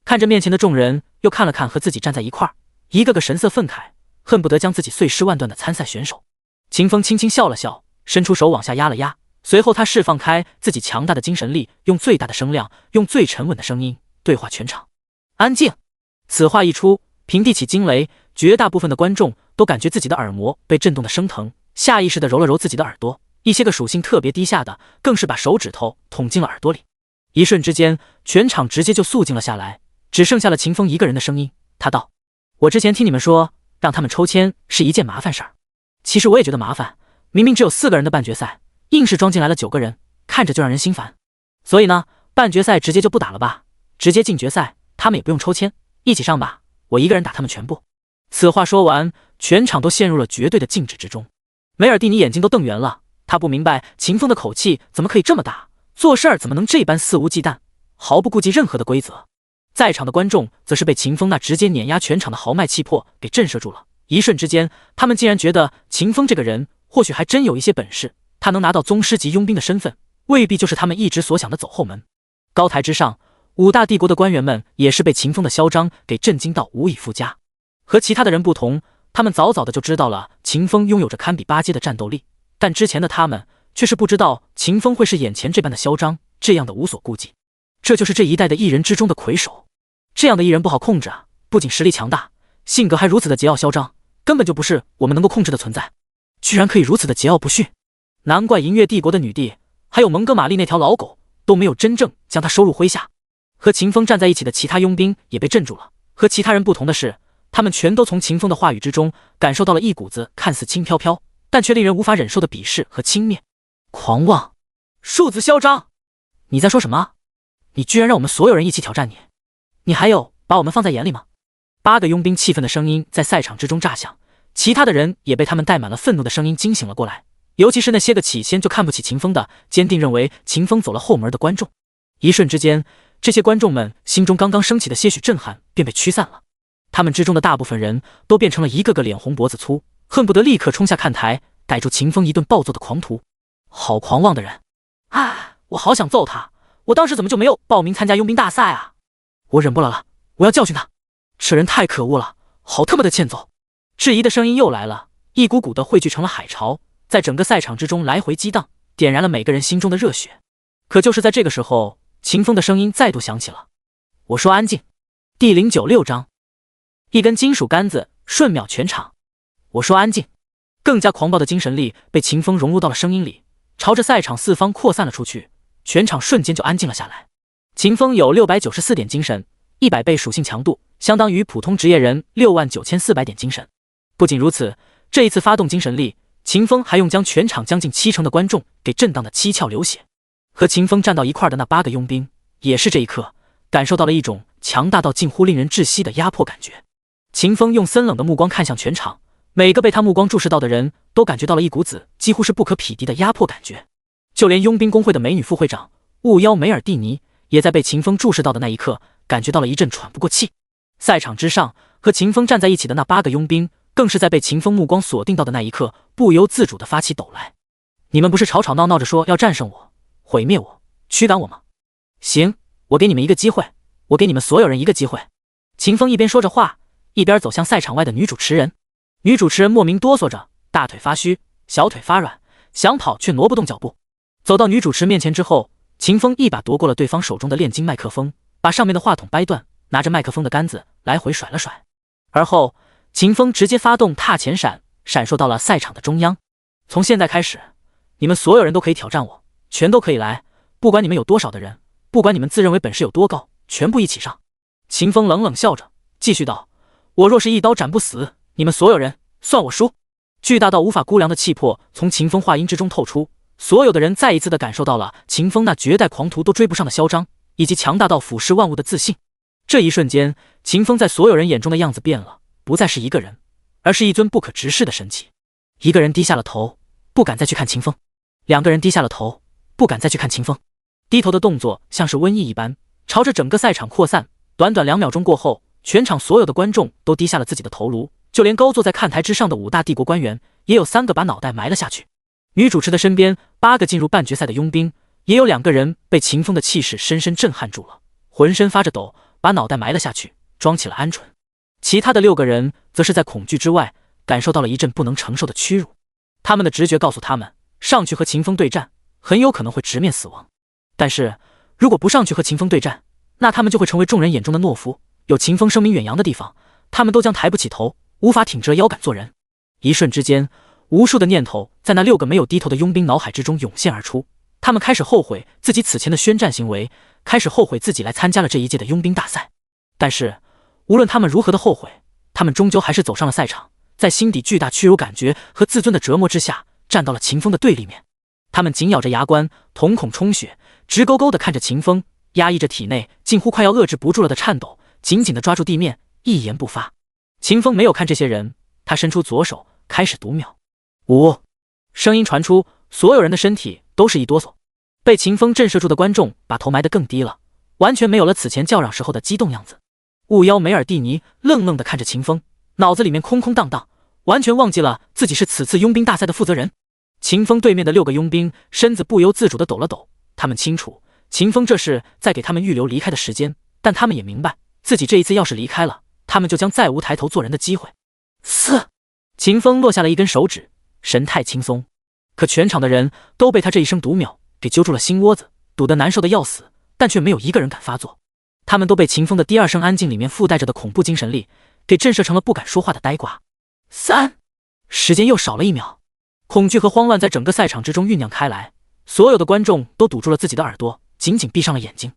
看着面前的众人，又看了看和自己站在一块儿，一个个神色愤慨，恨不得将自己碎尸万段的参赛选手。秦风轻轻笑了笑，伸出手往下压了压，随后他释放开自己强大的精神力，用最大的声量，用最沉稳的声音对话全场：安静。此话一出，平地起惊雷，绝大部分的观众都感觉自己的耳膜被震动的生疼，下意识地揉了揉自己的耳朵，一些个属性特别低下的更是把手指头捅进了耳朵里。一瞬之间，全场直接就肃静了下来，只剩下了秦风一个人的声音。他道：我之前听你们说让他们抽签是一件麻烦事儿，其实我也觉得麻烦，明明只有4个人的半决赛，硬是装进来了9个人，看着就让人心烦。所以呢，半决赛直接就不打了吧，直接进决赛，他们也不用抽签，一起上吧，我一个人打他们全部。此话说完，全场都陷入了绝对的静止之中。梅尔蒂尼眼睛都瞪圆了，他不明白秦风的口气怎么可以这么大，做事儿怎么能这般肆无忌惮，毫不顾忌任何的规则。在场的观众则是被秦风那直接碾压全场的豪迈气魄给震慑住了。一瞬之间，他们竟然觉得秦风这个人或许还真有一些本事，他能拿到宗师级佣兵的身份，未必就是他们一直所想的走后门。高台之上，5大帝国的官员们也是被秦风的嚣张给震惊到无以复加。和其他的人不同，他们早早的就知道了秦风拥有着堪比8阶的战斗力，但之前的他们却是不知道秦风会是眼前这般的嚣张，这样的无所顾忌。这就是这一代的艺人之中的魁首。这样的艺人不好控制啊，不仅实力强大，性格还如此的桀骜嚣张，根本就不是我们能够控制的存在。居然可以如此的桀骜不驯，难怪银月帝国的女帝还有蒙哥马利那条老狗都没有真正将他收入麾下。和秦风站在一起的其他佣兵也被镇住了。和其他人不同的是，他们全都从秦风的话语之中感受到了一股子看似轻飘飘，但却令人无法忍受的鄙视和轻蔑。狂妄，数字嚣张，你在说什么？你居然让我们所有人一起挑战你，你还有把我们放在眼里吗？8个佣兵气愤的声音在赛场之中炸响，其他的人也被他们带满了愤怒的声音惊醒了过来。尤其是那些个起先就看不起秦风的，坚定认为秦风走了后门的观众。一瞬之间，这些观众们心中刚刚升起的些许震撼便被驱散了。他们之中的大部分人都变成了一个个脸红脖子粗，恨不得立刻冲下看台，逮住秦风一顿暴揍的狂徒。好狂妄的人！我好想揍他！我当时怎么就没有报名参加佣兵大赛啊？我忍不了了，我要教训他！这人太可恶了，好他妈的欠揍！质疑的声音又来了，一股股的汇聚成了海潮，在整个赛场之中来回激荡，点燃了每个人心中的热血。可就是在这个时候，秦风的声音再度响起了：“我说安静！”第096章，一根金属杆子瞬秒全场。我说安静！更加狂暴的精神力被秦风融入到了声音里，朝着赛场四方扩散了出去，全场瞬间就安静了下来。秦风有694点精神，100倍属性强度，相当于普通职业人69400点精神。不仅如此，这一次发动精神力，秦风还用将全场将近70%的观众给震荡的七窍流血。和秦风站到一块的那8个佣兵，也是这一刻感受到了一种强大到近乎令人窒息的压迫感觉。秦风用森冷的目光看向全场，每个被他目光注视到的人都感觉到了一股子几乎是不可匹敌的压迫感觉。就连佣兵工会的美女副会长雾妖梅尔蒂尼也在被秦风注视到的那一刻感觉到了一阵喘不过气。赛场之上和秦风站在一起的那8个佣兵更是在被秦风目光锁定到的那一刻不由自主地发起抖来。你们不是吵吵闹闹着说要战胜我、毁灭我、驱赶我吗？行，我给你们一个机会，我给你们所有人一个机会。秦风一边说着话，一边走向赛场外的女主持人。女主持人莫名哆嗦着，大腿发虚，小腿发软，想跑却挪不动脚步。走到女主持面前之后，秦风一把夺过了对方手中的炼金麦克风，把上面的话筒掰断，拿着麦克风的杆子来回甩了甩。而后秦风直接发动踏前闪，闪烁到了赛场的中央。从现在开始，你们所有人都可以挑战我，全都可以来，不管你们有多少的人，不管你们自认为本事有多高，全部一起上。秦风冷冷笑着继续道：我若是一刀斩不死你们所有人，算我输。巨大到无法估量的气魄从秦风话音之中透出，所有的人再一次的感受到了秦风那绝代狂徒都追不上的嚣张，以及强大到俯视万物的自信。这一瞬间，秦风在所有人眼中的样子变了，不再是一个人，而是一尊不可直视的神祇。一个人低下了头，不敢再去看秦风；两个人低下了头，不敢再去看秦风。低头的动作像是瘟疫一般，朝着整个赛场扩散。短短2秒钟过后，全场所有的观众都低下了自己的头颅，就连高坐在看台之上的5大帝国官员，也有3个把脑袋埋了下去。女主持的身边8个进入半决赛的佣兵，也有2个人被秦风的气势深深震撼住了，浑身发着抖，把脑袋埋了下去，装起了鹌鹑。其他的6个人则是在恐惧之外，感受到了一阵不能承受的屈辱。他们的直觉告诉他们，上去和秦风对战，很有可能会直面死亡。但是如果不上去和秦风对战，那他们就会成为众人眼中的懦夫。有秦风声名远扬的地方，他们都将抬不起头，无法挺直腰杆做人。一瞬之间，无数的念头在那6个没有低头的佣兵脑海之中涌现而出。他们开始后悔自己此前的宣战行为，开始后悔自己来参加了这一届的佣兵大赛。但是无论他们如何的后悔，他们终究还是走上了赛场，在心底巨大屈辱感觉和自尊的折磨之下，站到了秦风的对立面。他们紧咬着牙关，瞳孔充血，直勾勾地看着秦风，压抑着体内近乎快要遏制不住了的颤抖，紧紧地抓住地面，一言不发。秦风没有看这些人，他伸出左手开始读秒。声音传出，所有人的身体都是一哆嗦。被秦风震慑住的观众把头埋得更低了，完全没有了此前叫嚷时候的激动样子。雾妖梅尔蒂尼愣愣地看着秦风，脑子里面空空荡荡，完全忘记了自己是此次佣兵大赛的负责人。秦风对面的6个佣兵身子不由自主地抖了抖，他们清楚秦风这是在给他们预留离开的时间，但他们也明白自己这一次要是离开了，他们就将再无抬头做人的机会。秦风落下了一根手指，神态轻松。可全场的人都被他这一声读秒给揪住了心窝子，堵得难受的要死，但却没有一个人敢发作。他们都被秦风的第2声安静里面附带着的恐怖精神力给震慑成了不敢说话的呆瓜。时间又少了1秒。恐惧和慌乱在整个赛场之中酝酿开来，所有的观众都堵住了自己的耳朵，紧紧闭上了眼睛。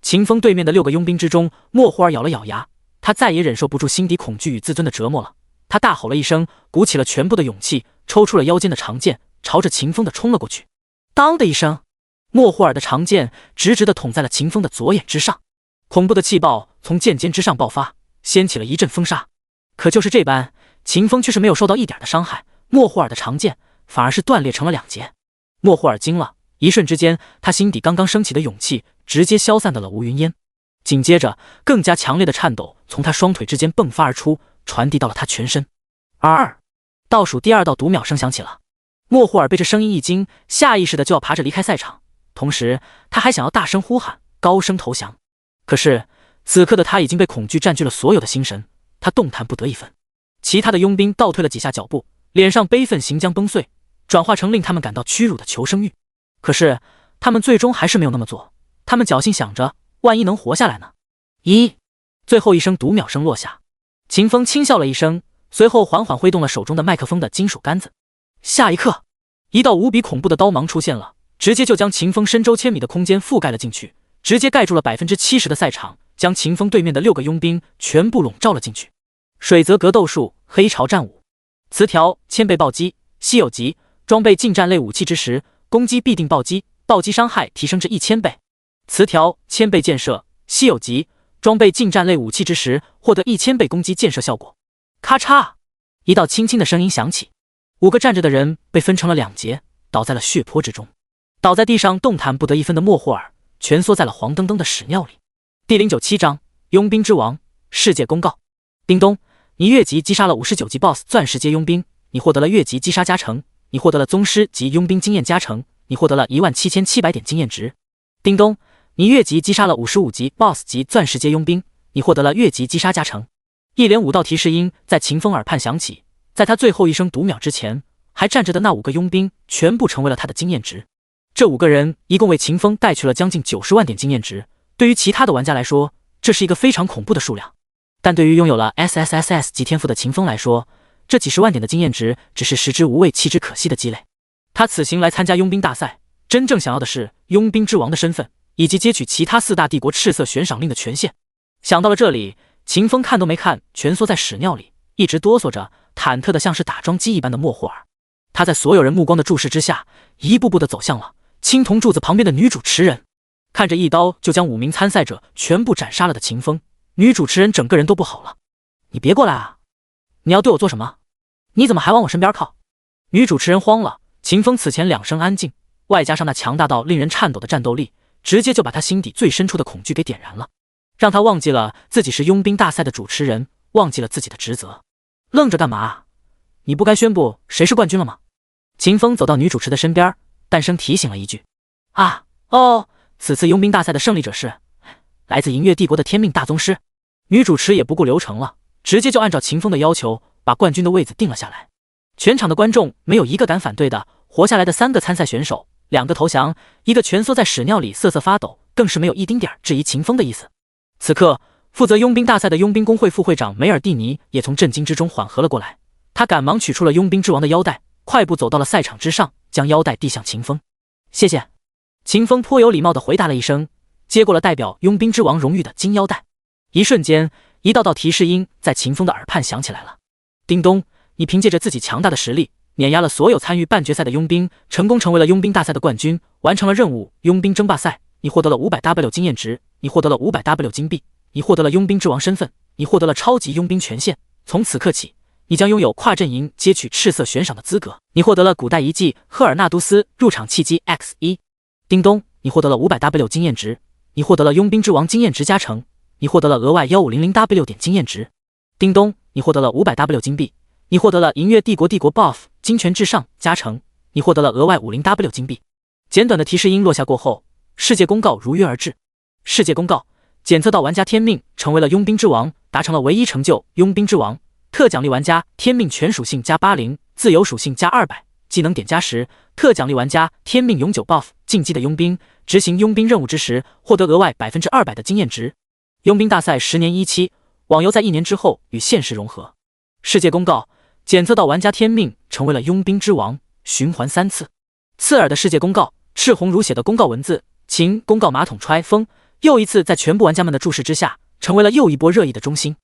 秦风对面的6个佣兵之中，莫霍尔咬了咬牙，他再也忍受不住心底恐惧与自尊的折磨了。他大吼了一声，鼓起了全部的勇气，抽出了腰间的长剑，朝着秦风的冲了过去。当的一声，莫霍尔的长剑直直地捅在了秦风的左眼之上，恐怖的气爆从剑尖之上爆发，掀起了一阵风沙。可就是这般，秦风却是没有受到一点的伤害。莫霍尔的长剑反而是断裂成了2截。莫霍尔惊了，一瞬之间，他心底刚刚升起的勇气直接消散到了无云烟。紧接着，更加强烈的颤抖从他双腿之间迸发而出，传递到了他全身。2，倒数第2道读秒声响起了。莫霍尔被这声音一惊，下意识的就要爬着离开赛场，同时他还想要大声呼喊，高声投降。可是此刻的他已经被恐惧占据了所有的心神，他动弹不得一分。其他的佣兵倒退了几下脚步，脸上悲愤行将崩碎，转化成令他们感到屈辱的求生欲。可是他们最终还是没有那么做，他们侥幸想着，万一能活下来呢？最后一声读秒声落下，秦风轻笑了一声，随后缓缓挥动了手中的麦克风的金属杆子。下一刻，一道无比恐怖的刀芒出现了，直接就将秦风深周千米的空间覆盖了进去，直接盖住了70%的赛场，将秦风对面的6个佣兵全部笼罩了进去。水泽格斗术，黑潮战舞。词条：千倍暴击，稀有级，装备近战类武器之时，攻击必定暴击，暴击伤害提升至1000倍。词条：千倍箭射，稀有级，装备近战类武器之时，获得1000倍攻击箭射效果。咔嚓，一道轻轻的声音响起，5个站着的人被分成了2截，倒在了血泊之中。倒在地上动弹不得一分的莫霍尔蜷缩在了黄澄澄的屎尿里。第097章佣兵之王世界公告。叮咚，你越级击杀了59级 BOSS 钻石阶佣兵，你获得了越级击杀加成，你获得了宗师级佣兵经验加成，你获得了17700点经验值。叮咚，你越级击杀了55级 BOSS 级钻石阶佣兵，你获得了越级击杀加成。一连5道提示音在秦风耳畔响起，在他最后一声读秒之前，还站着的那5个佣兵全部成为了他的经验值。这5个人一共为秦风带去了将近90万点经验值，对于其他的玩家来说，这是一个非常恐怖的数量。但对于拥有了 SSSS 级天赋的秦风来说，这几十万点的经验值只是食之无味弃之可惜的积累。他此行来参加佣兵大赛，真正想要的是佣兵之王的身份，以及接取其他4大帝国赤色悬赏令的权限。想到了这里，秦风看都没看，蜷缩在屎尿里，一直哆嗦着，忐忑的像是打桩机一般的莫霍尔。他在所有人目光的注视之下，一步步的走向了青铜柱子旁边的女主持人。看着一刀就将5名参赛者全部斩杀了的秦风，女主持人整个人都不好了。你别过来啊！你要对我做什么？你怎么还往我身边靠？女主持人慌了。秦风此前2声安静，外加上那强大到令人颤抖的战斗力，直接就把他心底最深处的恐惧给点燃了，让他忘记了自己是佣兵大赛的主持人，忘记了自己的职责。愣着干嘛？你不该宣布谁是冠军了吗？秦风走到女主持的身边，淡声提醒了一句。此次佣兵大赛的胜利者是来自银月帝国的天命大宗师。女主持也不顾流程了，直接就按照秦风的要求把冠军的位子定了下来。全场的观众没有一个敢反对的，活下来的3个参赛选手，2个投降，1个蜷缩在屎尿里瑟瑟发抖，更是没有一丁点质疑秦风的意思。此刻负责佣兵大赛的佣兵工会副会长梅尔蒂尼也从震惊之中缓和了过来，他赶忙取出了佣兵之王的腰带，快步走到了赛场之上，将腰带递向秦风。谢谢。秦风颇有礼貌地回答了一声，接过了代表佣兵之王荣誉的金腰带。一瞬间，一道道提示音在秦风的耳畔响起来了。叮咚，你凭借着自己强大的实力，碾压了所有参与半决赛的佣兵，成功成为了佣兵大赛的冠军，完成了任务佣兵争霸赛。你获得了500W 经验值，你获得了500W 金币，你获得了佣兵之王身份，你获得了超级佣兵权限。从此刻起，你将拥有跨阵营接取赤色悬赏的资格。你获得了古代遗迹赫尔纳都斯入场契机 X1。叮咚，你获得了500W 经验值，你获得了佣兵之王经验值加成，你获得了额外1500W 点经验值。叮咚，你获得了500W 金币，你获得了银月帝国 buff 金权至上加成，你获得了额外50W 金币。简短的提示音落下过后，世界公告如约而至。世界公告，检测到玩家天命成为了佣兵之王，达成了唯一成就佣兵之王。特奖励玩家天命全属性加80，自由属性加200，技能点加10。特奖励玩家天命永久 buff 竞技的佣兵，执行佣兵任务之时获得额外200%的经验值。佣兵大赛10年一期，网游在1年之后与现实融合。世界公告，检测到玩家天命成为了佣兵之王，循环3次。刺耳的世界公告，赤红如血的公告文字，秦公告马桶揣风，又一次在全部玩家们的注视之下，成为了又一波热议的中心。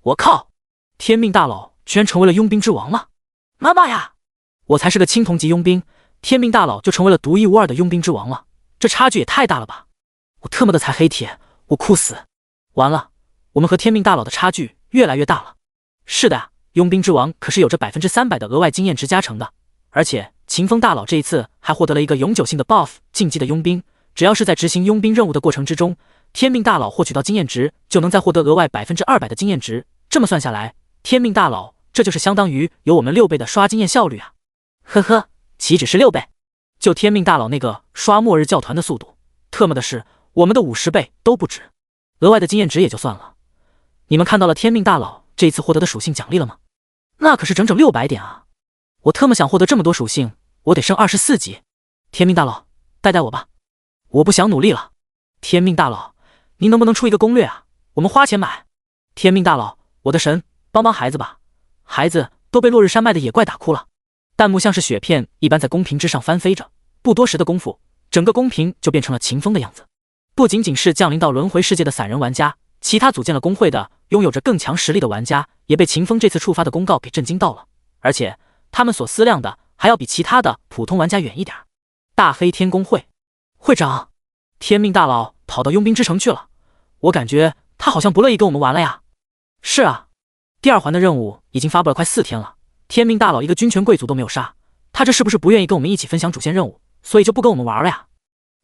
我靠，天命大佬居然成为了佣兵之王了！妈妈呀，我才是个青铜级佣兵，天命大佬就成为了独一无二的佣兵之王了，这差距也太大了吧！我特么的才黑铁，我哭死！完了，我们和天命大佬的差距越来越大了。是的啊，佣兵之王可是有着300%的额外经验值加成的，而且秦风大佬这一次还获得了一个永久性的 buff 竞技的佣兵，只要是在执行佣兵任务的过程之中，天命大佬获取到经验值，就能再获得额外200%的经验值。这么算下来，天命大佬这就是相当于有我们6倍的刷经验效率啊！呵呵，岂止是6倍？就天命大佬那个刷末日教团的速度，特么的是我们的50倍都不止。额外的经验值也就算了，你们看到了天命大佬这一次获得的属性奖励了吗？那可是整整600点啊！我特么想获得这么多属性，我得升24级。天命大佬，带带我吧，我不想努力了。天命大佬，您能不能出一个攻略啊？我们花钱买。天命大佬，我的神，帮帮孩子吧，孩子都被落日山脉的野怪打哭了。弹幕像是雪片一般在公屏之上翻飞着，不多时的功夫，整个公屏就变成了秦风的样子。不仅仅是降临到轮回世界的散人玩家，其他组建了工会的、拥有着更强实力的玩家，也被秦风这次触发的公告给震惊到了，而且他们所思量的还要比其他的普通玩家远一点。大黑天工会会长，天命大佬跑到佣兵之城去了，我感觉他好像不乐意跟我们玩了呀。是啊，第2环的任务已经发布了快4天了，天命大佬一个军权贵族都没有杀，他这是不是不愿意跟我们一起分享主线任务，所以就不跟我们玩了呀？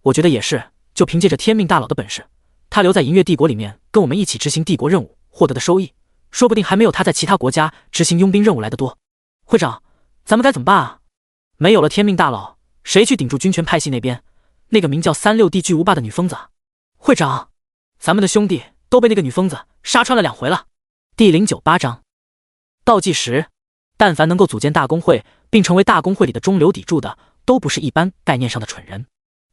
我觉得也是，就凭借着天命大佬的本事，他留在银月帝国里面跟我们一起执行帝国任务，获得的收益说不定还没有他在其他国家执行佣兵任务来得多。会长，咱们该怎么办啊？没有了天命大佬，谁去顶住军权派系那边那个名叫36D巨无霸的女疯子？会长，咱们的兄弟都被那个女疯子杀穿了2回了。第098章倒计时。但凡能够组建大公会并成为大公会里的中流砥柱的，都不是一般概念上的蠢人。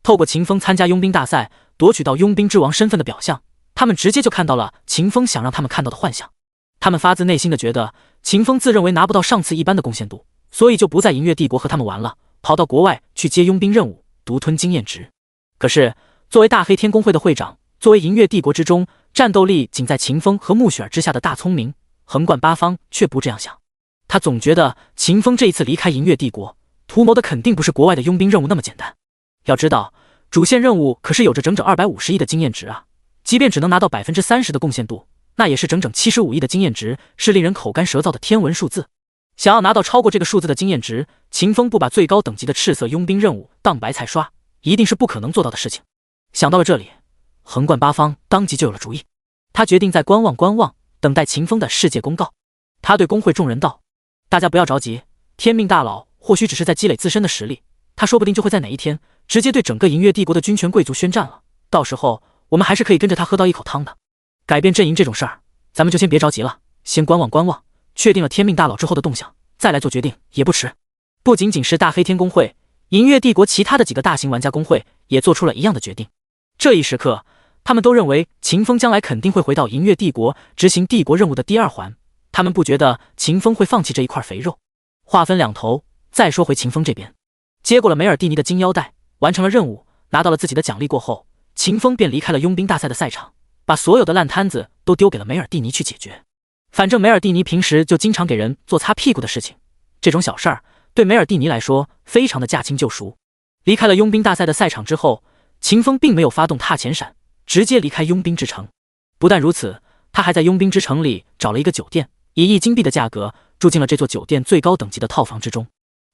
透过秦风参加佣兵大赛夺取到佣兵之王身份的表象，他们直接就看到了秦风想让他们看到的幻象。他们发自内心的觉得秦风自认为拿不到上次一般的贡献度，所以就不在银月帝国和他们玩了，跑到国外去接佣兵任务，独吞经验值。可是作为大黑天工会的会长，作为银月帝国之中战斗力仅在秦风和穆雪儿之下的大聪明，横贯八方却不这样想。他总觉得秦风这一次离开银月帝国，图谋的肯定不是国外的佣兵任务那么简单。要知道，主线任务可是有着整整250亿的经验值啊！即便只能拿到30%的贡献度，那也是整整75亿的经验值，是令人口干舌燥的天文数字。想要拿到超过这个数字的经验值，秦风不把最高等级的赤色佣兵任务当白菜刷，一定是不可能做到的事情。想到了这里，横贯八方当即就有了主意。他决定再观望观望，等待秦风的世界公告。他对工会众人道：大家不要着急，天命大佬或许只是在积累自身的实力，他说不定就会在哪一天直接对整个银月帝国的军权贵族宣战了，到时候我们还是可以跟着他喝到一口汤的。改变阵营这种事儿，咱们就先别着急了，先观望观望，确定了天命大佬之后的动向，再来做决定也不迟。不仅仅是大黑天工会，银月帝国其他的几个大型玩家工会也做出了一样的决定。这一时刻，他们都认为秦风将来肯定会回到银月帝国执行帝国任务的第2环，他们不觉得秦风会放弃这一块肥肉。话分两头，再说回秦风这边，接过了梅尔蒂尼的金腰带，完成了任务，拿到了自己的奖励过后，秦风便离开了佣兵大赛的赛场，把所有的烂摊子都丢给了梅尔蒂尼去解决。反正梅尔蒂尼平时就经常给人做擦屁股的事情，这种小事儿对梅尔蒂尼来说非常的驾轻就熟。离开了佣兵大赛的赛场之后，秦风并没有发动踏前闪，直接离开佣兵之城。不但如此，他还在佣兵之城里找了一个酒店，以1金币的价格住进了这座酒店最高等级的套房之中。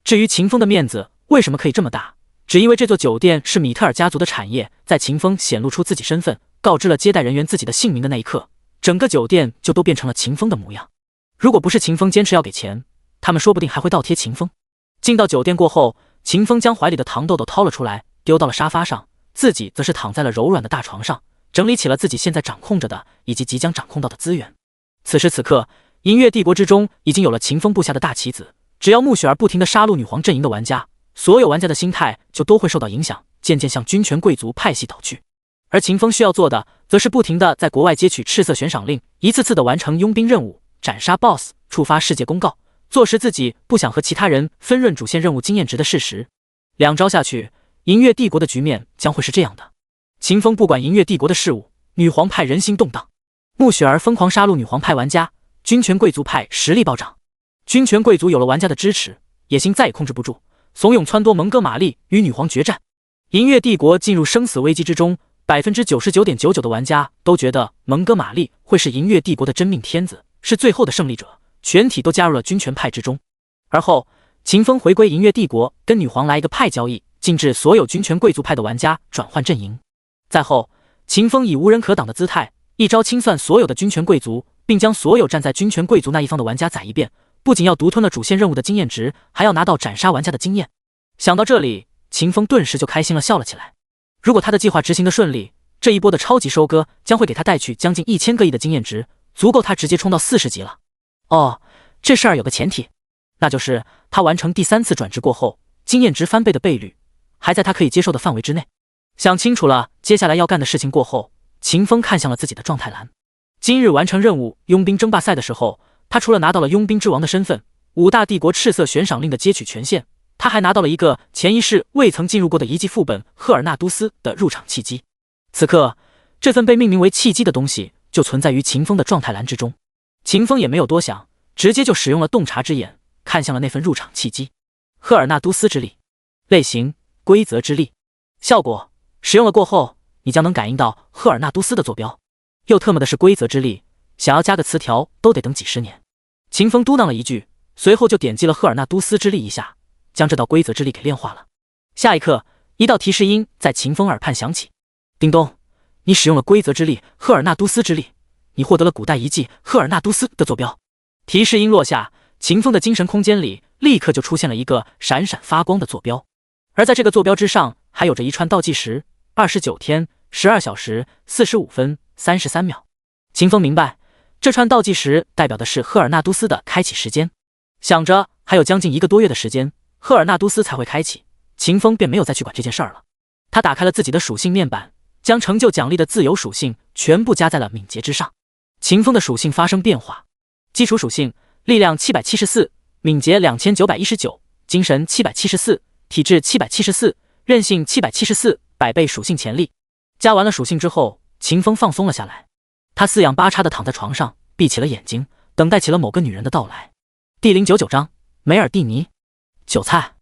至于秦风的面子为什么可以这么大，只因为这座酒店是米特尔家族的产业。在秦风显露出自己身份，告知了接待人员自己的姓名的那一刻，整个酒店就都变成了秦风的模样。如果不是秦风坚持要给钱，他们说不定还会倒贴秦风。进到酒店过后，秦风将怀里的糖豆豆掏了出来，丢到了沙发上，自己则是躺在了柔软的大床上，整理起了自己现在掌控着的以及即将掌控到的资源。此时此刻，银月帝国之中已经有了秦风布下的大棋子，只要穆雪儿不停地杀戮女皇阵营的玩家，所有玩家的心态就都会受到影响，渐渐向军权贵族派系倒去。而秦风需要做的，则是不停地在国外接取赤色悬赏令，一次次地完成佣兵任务，斩杀 BOSS， 触发世界公告，坐实自己不想和其他人分润主线任务经验值的事实。2招下去，银月帝国的局面将会是这样的：秦风不管银月帝国的事务，女皇派人心动荡；穆雪儿疯狂杀戮女皇派玩家，军权贵族派实力暴涨。军权贵族有了玩家的支持，野心再也控制不住，怂恿撺掇蒙哥马利与女皇决战。银月帝国进入生死危机之中，99.99%的玩家都觉得蒙哥马利会是银月帝国的真命天子，是最后的胜利者，全体都加入了军权派之中。而后，秦风回归银月帝国，跟女皇来一个派交易，禁止所有军权贵族派的玩家转换阵营。再后，秦风以无人可挡的姿态，一招清算所有的军权贵族，并将所有站在军权贵族那一方的玩家宰一遍。不仅要独吞了主线任务的经验值，还要拿到斩杀玩家的经验。想到这里，秦风顿时就开心了，笑了起来。如果他的计划执行的顺利，这一波的超级收割将会给他带去将近1000个亿的经验值，足够他直接冲到40级了。哦，这事儿有个前提，那就是他完成第3次转职过后，经验值翻倍的倍率还在他可以接受的范围之内。想清楚了接下来要干的事情过后，秦风看向了自己的状态栏。今日完成任务佣兵争霸赛的时候，他除了拿到了佣兵之王的身份，5大帝国赤色悬赏令的接取权限，他还拿到了一个前一世未曾进入过的遗迹副本赫尔纳都斯的入场契机。此刻，这份被命名为契机的东西就存在于秦风的状态栏之中。秦风也没有多想，直接就使用了洞察之眼，看向了那份入场契机。赫尔纳都斯之力，类型规则之力，效果使用了过后，你将能感应到赫尔纳都斯的坐标。又特么的是规则之力，想要加个词条都得等几10年。秦风嘟囔了一句，随后就点击了赫尔纳都斯之力一下，将这道规则之力给炼化了。下一刻，一道提示音在秦风耳畔响起：叮咚，你使用了规则之力赫尔纳都斯之力，你获得了古代遗迹赫尔纳都斯的坐标。提示音落下，秦风的精神空间里立刻就出现了一个闪闪发光的坐标，而在这个坐标之上还有着一串倒计时：29天、12小时、45分、33秒。秦风明白，这串倒计时代表的是赫尔纳都斯的开启时间。想着还有将近1个多月的时间，赫尔纳都斯才会开启，秦风便没有再去管这件事儿了。他打开了自己的属性面板，将成就奖励的自由属性全部加在了敏捷之上。秦风的属性发生变化，基础属性力量774，敏捷2919，精神774，体质774，韧性774，百倍属性潜力。加完了属性之后，秦风放松了下来，他四仰八叉的躺在床上，闭起了眼睛，等待起了某个女人的到来。第099章梅尔蒂尼。韭菜。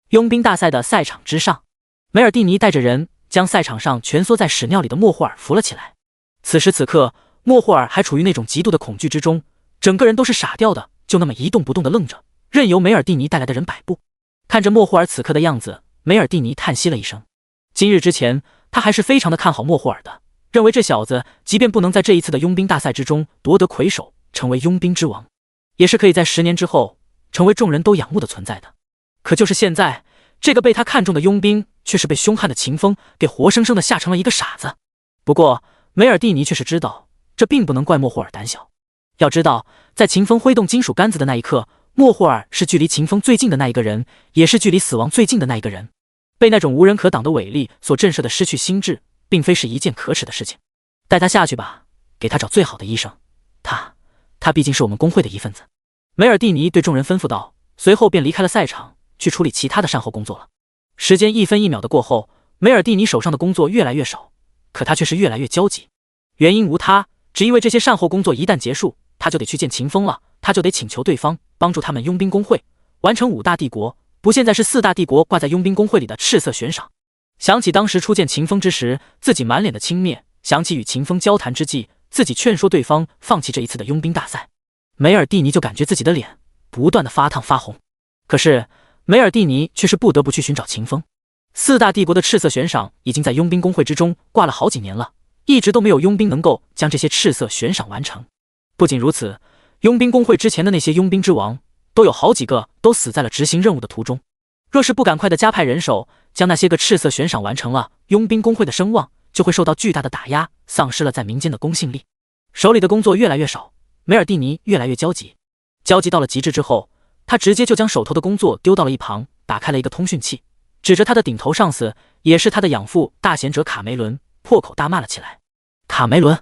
佣兵大赛的赛场之上，梅尔蒂尼带着人将赛场上蜷缩在屎尿里的莫霍尔扶了起来。此时此刻，莫霍尔还处于那种极度的恐惧之中，整个人都是傻掉的，就那么一动不动的愣着，任由梅尔蒂尼带来的人摆布。看着莫霍尔此刻的样子，梅尔蒂尼叹息了一声。今日之前，他还是非常的看好莫霍尔的，认为这小子即便不能在这一次的佣兵大赛之中夺得魁首，成为佣兵之王，也是可以在10年之后成为众人都仰慕的存在的。可就是现在，这个被他看中的佣兵却是被凶悍的秦风给活生生的吓成了一个傻子。不过梅尔蒂尼却是知道，这并不能怪莫霍尔胆小。要知道，在秦风挥动金属杆子的那一刻，莫霍尔是距离秦风最近的那一个人，也是距离死亡最近的那一个人。被那种无人可挡的伟力所震慑的失去心智，并非是一件可耻的事情。带他下去吧，给他找最好的医生。他毕竟是我们工会的一份子。梅尔蒂尼对众人吩咐道，随后便离开了赛场，去处理其他的善后工作了。时间1分1秒的过后，梅尔蒂尼手上的工作越来越少，可他却是越来越焦急。原因无他，只因为这些善后工作一旦结束，他就得去见秦风了，他就得请求对方帮助他们佣兵工会完成5大帝国，不现在是4大帝国挂在佣兵工会里的赤色悬赏。想起当时初见秦风之时，自己满脸的轻蔑，想起与秦风交谈之际，自己劝说对方放弃这一次的佣兵大赛，梅尔蒂尼就感觉自己的脸不断的发烫发红。可是梅尔蒂尼却是不得不去寻找秦风。4大帝国的赤色悬赏已经在佣兵工会之中挂了好几年了，一直都没有佣兵能够将这些赤色悬赏完成。不仅如此，佣兵工会之前的那些佣兵之王都有好几个都死在了执行任务的途中。若是不赶快的加派人手，将那些个赤色悬赏完成了，佣兵工会的声望就会受到巨大的打压，丧失了在民间的公信力。手里的工作越来越少，梅尔蒂尼越来越焦急。焦急到了极致之后，他直接就将手头的工作丢到了一旁，打开了一个通讯器，指着他的顶头上司，也是他的养父大贤者卡梅伦，破口大骂了起来。卡梅伦，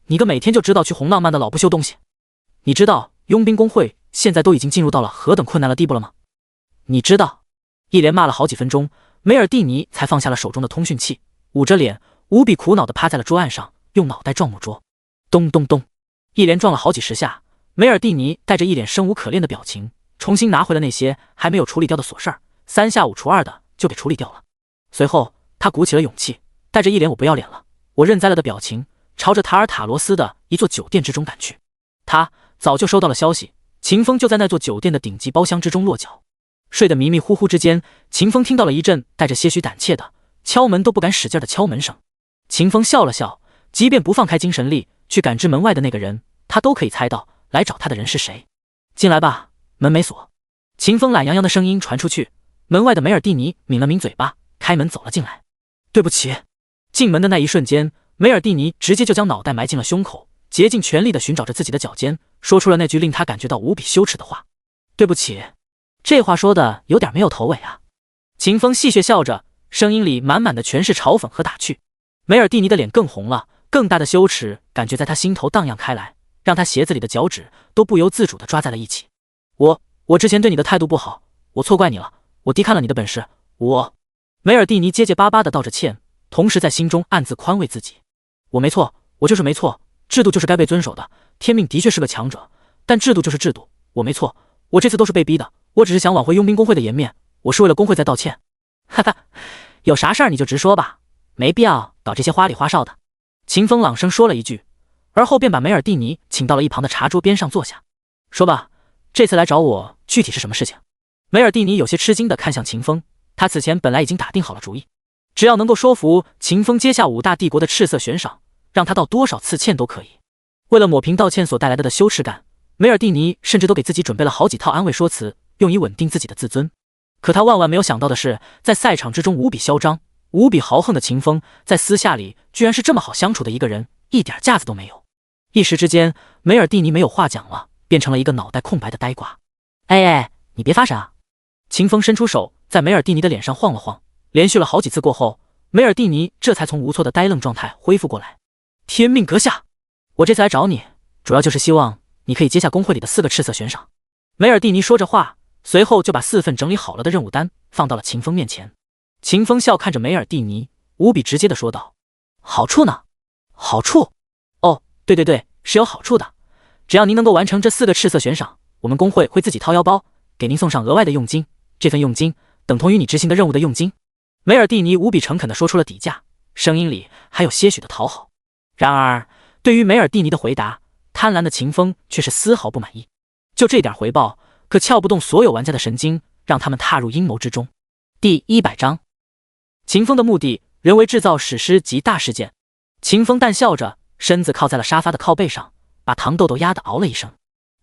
你个每天就知道去红浪漫的老不锈东西，你知道佣兵工会现在都已经进入到了何等困难的地步了吗？你知道？一连骂了好几分钟，梅尔蒂尼才放下了手中的通讯器，捂着脸无比苦恼地趴在了桌案上，用脑袋撞木桌。咚咚咚，一连撞了好几10下，梅尔蒂尼带着一脸生无可恋的表情，重新拿回了那些还没有处理掉的琐事儿，3下5除2的就给处理掉了。随后他鼓起了勇气，带着一脸我不要脸了，我认栽了的表情，朝着塔尔塔罗斯的一座酒店之中赶去。他早就收到了消息，秦风就在那座酒店的顶级包厢之中落脚。睡得迷迷糊糊之间，秦风听到了一阵带着些许胆怯的敲门都不敢使劲的敲门声。秦风笑了笑，即便不放开精神力去感知门外的那个人，他都可以猜到来找他的人是谁。进来吧，门没锁。秦风懒洋洋的声音传出去，门外的梅尔蒂尼抿了抿嘴巴，开门走了进来。对不起。进门的那一瞬间，梅尔蒂尼直接就将脑袋埋进了胸口，竭尽全力地寻找着自己的脚尖，说出了那句令他感觉到无比羞耻的话：对不起。这话说的有点没有头尾啊。秦风戏谑笑着，声音里满满的全是嘲讽和打趣。梅尔蒂尼的脸更红了，更大的羞耻感觉在他心头荡漾开来，让他鞋子里的脚趾都不由自主地抓在了一起。我之前对你的态度不好，我错怪你了，我低看了你的本事，梅尔蒂尼结结巴巴地道着歉，同时在心中暗自宽慰自己。我没错，我就是没错，制度就是该被遵守的，天命的确是个强者，但制度就是制度，我没错，我这次都是被逼的，我只是想挽回佣兵工会的颜面，我是为了工会在道歉。哈哈，有啥事儿你就直说吧，没必要搞这些花里花哨的。秦风朗声说了一句，而后便把梅尔蒂尼请到了一旁的茶桌边上坐下。说吧，这次来找我具体是什么事情？梅尔蒂尼有些吃惊地看向秦风，他此前本来已经打定好了主意，只要能够说服秦风接下5大帝国的赤色悬赏，让他道多少次歉都可以。为了抹平道歉所带来的羞耻感，梅尔蒂尼甚至都给自己准备了好几套安慰说辞，用以稳定自己的自尊。可他万万没有想到的是，在赛场之中无比嚣张、无比豪横的秦风，在私下里居然是这么好相处的一个人，一点架子都没有。一时之间，梅尔蒂尼没有话讲了，变成了一个脑袋空白的呆瓜。哎，你别发神啊！秦风伸出手在梅尔蒂尼的脸上晃了晃，连续了好几次过后，梅尔蒂尼这才从无措的呆愣状态恢复过来。天命阁下，我这次来找你，主要就是希望你可以接下工会里的4个赤色悬赏。梅尔蒂尼说着话，随后就把4份整理好了的任务单放到了秦风面前。秦风笑看着梅尔蒂尼，无比直接地说道：好处呢？好处？哦，对，是有好处的。只要您能够完成这4个赤色悬赏，我们工会会自己掏腰包给您送上额外的佣金，这份佣金等同于你执行的任务的佣金。梅尔蒂尼无比诚恳地说出了底价，声音里还有些许的讨好。然而对于梅尔蒂尼的回答，贪婪的秦风却是丝毫不满意。就这点回报可撬不动所有玩家的神经，让他们踏入阴谋之中。第100章，秦风的目的人为制造史诗级大事件。秦风淡笑着，身子靠在了沙发的靠背上，把糖豆豆压得嗷了一声。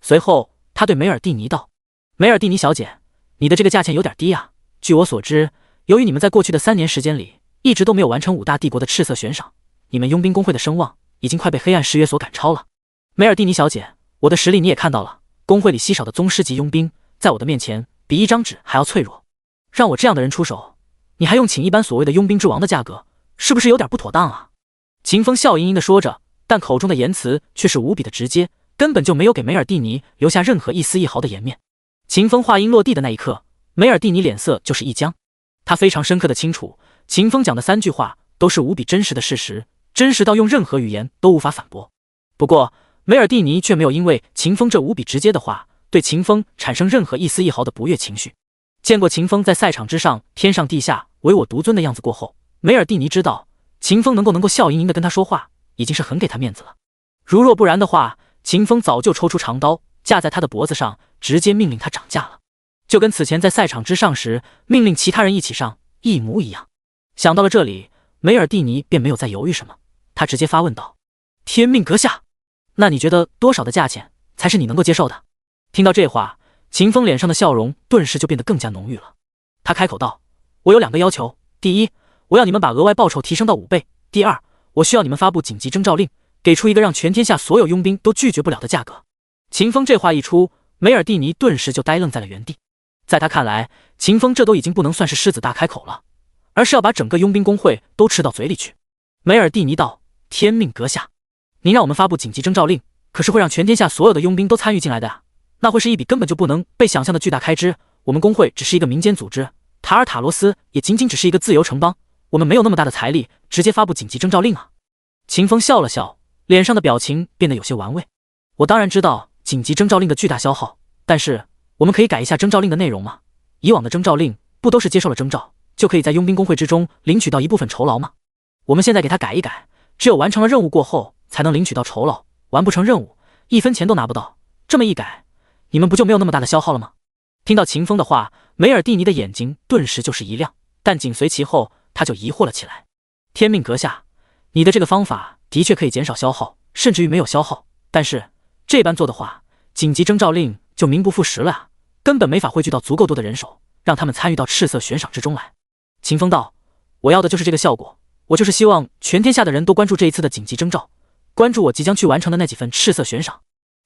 随后他对梅尔蒂尼道：梅尔蒂尼小姐，你的这个价钱有点低啊。据我所知，由于你们在过去的3年时间里一直都没有完成5大帝国的赤色悬赏，你们佣兵工会的声望已经快被黑暗誓约所赶超了。梅尔蒂尼小姐，我的实力你也看到了，工会里稀少的宗师级佣兵在我的面前比一张纸还要脆弱，让我这样的人出手，你还用请一般所谓的佣兵之王的价格，是不是有点不妥当啊？秦风笑盈盈地说着，但口中的言辞却是无比的直接，根本就没有给梅尔蒂尼留下任何一丝一毫的颜面。秦风话音落地的那一刻，梅尔蒂尼脸色就是一僵，他非常深刻的清楚，秦风讲的3句话都是无比真实的事实，真实到用任何语言都无法反驳。不过梅尔蒂尼却没有因为秦风这无比直接的话对秦风产生任何一丝一毫的不悦情绪。见过秦风在赛场之上天上地下唯我独尊的样子过后，梅尔蒂尼知道秦风能够笑盈盈的跟他说话，已经是很给他面子了。如若不然的话，秦风早就抽出长刀架在他的脖子上，直接命令他涨价了，就跟此前在赛场之上时命令其他人一起上一模一样。想到了这里，梅尔蒂尼便没有再犹豫什么，他直接发问道：天命阁下，那你觉得多少的价钱才是你能够接受的？听到这话，秦风脸上的笑容顿时就变得更加浓郁了。他开口道：我有2个要求，第一，我要你们把额外报酬提升到5倍，第二，我需要你们发布紧急征召令，给出一个让全天下所有佣兵都拒绝不了的价格。秦风这话一出，梅尔蒂尼顿时就呆愣在了原地。在他看来，秦风这都已经不能算是狮子大开口了，而是要把整个佣兵工会都吃到嘴里去。梅尔蒂尼道：天命阁下，您让我们发布紧急征召令，可是会让全天下所有的佣兵都参与进来的啊，那会是一笔根本就不能被想象的巨大开支。我们工会只是一个民间组织，塔尔塔罗斯也仅仅只是一个自由城邦，我们没有那么大的财力直接发布紧急征召令啊。秦风笑了笑，脸上的表情变得有些玩味。我当然知道紧急征召令的巨大消耗，但是我们可以改一下征召令的内容吗？以往的征召令不都是接受了征召就可以在佣兵工会之中领取到一部分酬劳吗？我们现在给他改一改，只有完成了任务过后才能领取到酬劳，完不成任务1分钱都拿不到。这么一改，你们不就没有那么大的消耗了吗？听到秦风的话，梅尔蒂尼的眼睛顿时就是一亮，但紧随其后，他就疑惑了起来。天命阁下，你的这个方法的确可以减少消耗，甚至于没有消耗，但是这般做的话，紧急征召令就名不副实了啊，根本没法汇聚到足够多的人手，让他们参与到赤色悬赏之中来。秦风道：我要的就是这个效果，我就是希望全天下的人都关注这一次的紧急征召，关注我即将去完成的那几份赤色悬赏。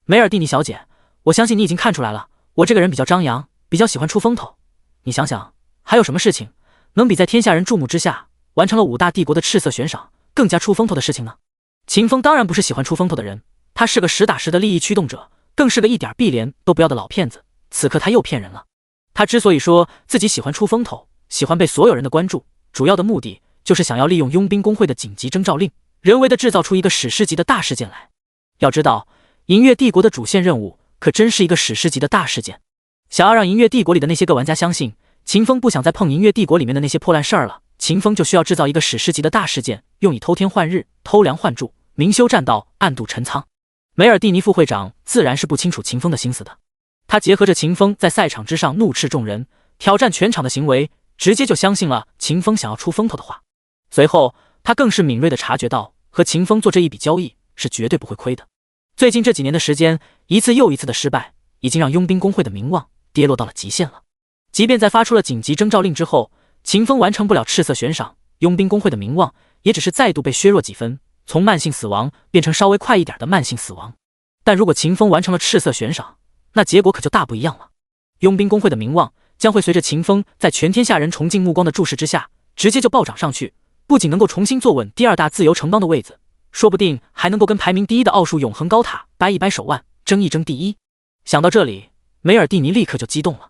梅尔蒂尼小姐，我相信你已经看出来了，我这个人比较张扬，比较喜欢出风头。你想想，还有什么事情能比在天下人注目之下完成了5大帝国的赤色悬赏更加出风头的事情呢？秦风当然不是喜欢出风头的人，他是个实打实的利益驱动者，更是个一点碧莲都不要的老骗子。此刻他又骗人了。他之所以说自己喜欢出风头，喜欢被所有人的关注，主要的目的就是想要利用佣兵工会的紧急征召令，人为的制造出一个史诗级的大事件来。要知道，银月帝国的主线任务可真是一个史诗级的大事件。想要让银月帝国里的那些个玩家相信秦风不想再碰银月帝国里面的那些破烂事儿了，秦风就需要制造一个史诗级的大事件，用以偷天换日、偷梁换柱、明修栈道、暗度陈仓。梅尔蒂尼副会长自然是不清楚秦风的心思的，他结合着秦风在赛场之上怒斥众人、挑战全场的行为，直接就相信了秦风想要出风头的话。随后他更是敏锐地察觉到，和秦风做这一笔交易是绝对不会亏的。最近这几年的时间，一次又一次的失败，已经让佣兵工会的名望跌落到了极限了。即便在发出了紧急征召令之后，秦风完成不了赤色悬赏，佣兵工会的名望也只是再度被削弱几分，从慢性死亡变成稍微快一点的慢性死亡。但如果秦风完成了赤色悬赏，那结果可就大不一样了。佣兵工会的名望将会随着秦风在全天下人崇敬目光的注视之下，直接就暴涨上去，不仅能够重新坐稳第2大自由城邦的位子，说不定还能够跟排名第1的奥数永恒高塔掰一掰手腕，争一争第1。想到这里，梅尔蒂尼立刻就激动了，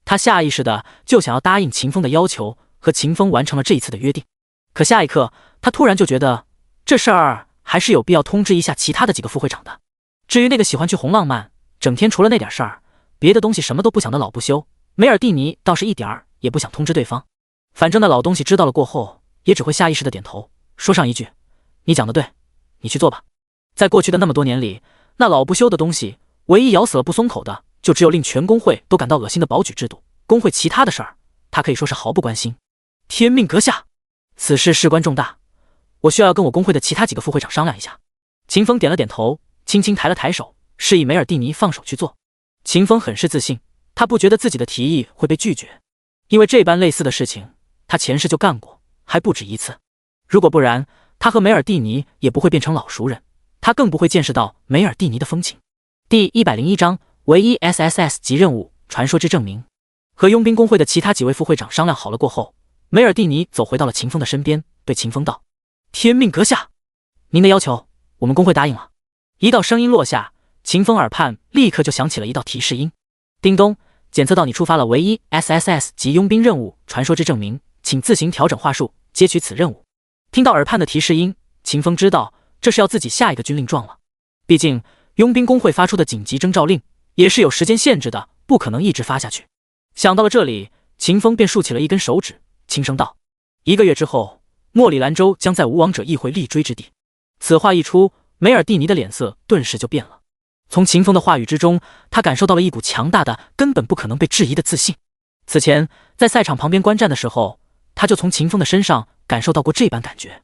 他下意识的就想要答应秦风的要求，和秦风完成了这一次的约定。可下一刻，他突然就觉得这事儿还是有必要通知一下其他的几个副会长的。至于那个喜欢去红浪漫，整天除了那点事儿，别的东西什么都不想的老不休，梅尔蒂尼倒是一点儿也不想通知对方。反正那老东西知道了过后，也只会下意识的点头，说上一句：你讲的对，你去做吧。在过去的那么多年里，那老不休的东西唯一咬死了不松口的，就只有令全工会都感到恶心的保举制度。工会其他的事儿，他可以说是毫不关心。天命阁下，此事事关重大，我需要跟我工会的其他几个副会长商量一下。秦风点了点头，轻轻抬了抬手，示意梅尔蒂尼放手去做。秦风很是自信，他不觉得自己的提议会被拒绝，因为这般类似的事情他前世就干过，还不止一次。如果不然，他和梅尔蒂尼也不会变成老熟人，他更不会见识到梅尔蒂尼的风情。第101章唯一 SSS 级任务传说之证明。和佣兵工会的其他几位副会长商量好了过后，梅尔蒂尼走回到了秦风的身边，对秦风道：天命阁下，您的要求我们工会答应了。一道声音落下，秦风耳畔立刻就响起了一道提示音：叮咚，检测到你触发了唯一 SSS 级佣兵任务传说之证明，请自行调整话术，接取此任务。听到耳畔的提示音，秦风知道这是要自己下一个军令状了。毕竟佣兵工会发出的紧急征召令也是有时间限制的，不可能一直发下去。想到了这里，秦风便竖起了一根手指，轻声道：1个月之后，莫里兰州将在无王者议会立锥之地。此话一出，梅尔蒂尼的脸色顿时就变了。从秦风的话语之中，他感受到了一股强大的、根本不可能被质疑的自信。此前在赛场旁边观战的时候，他就从秦风的身上感受到过这般感觉。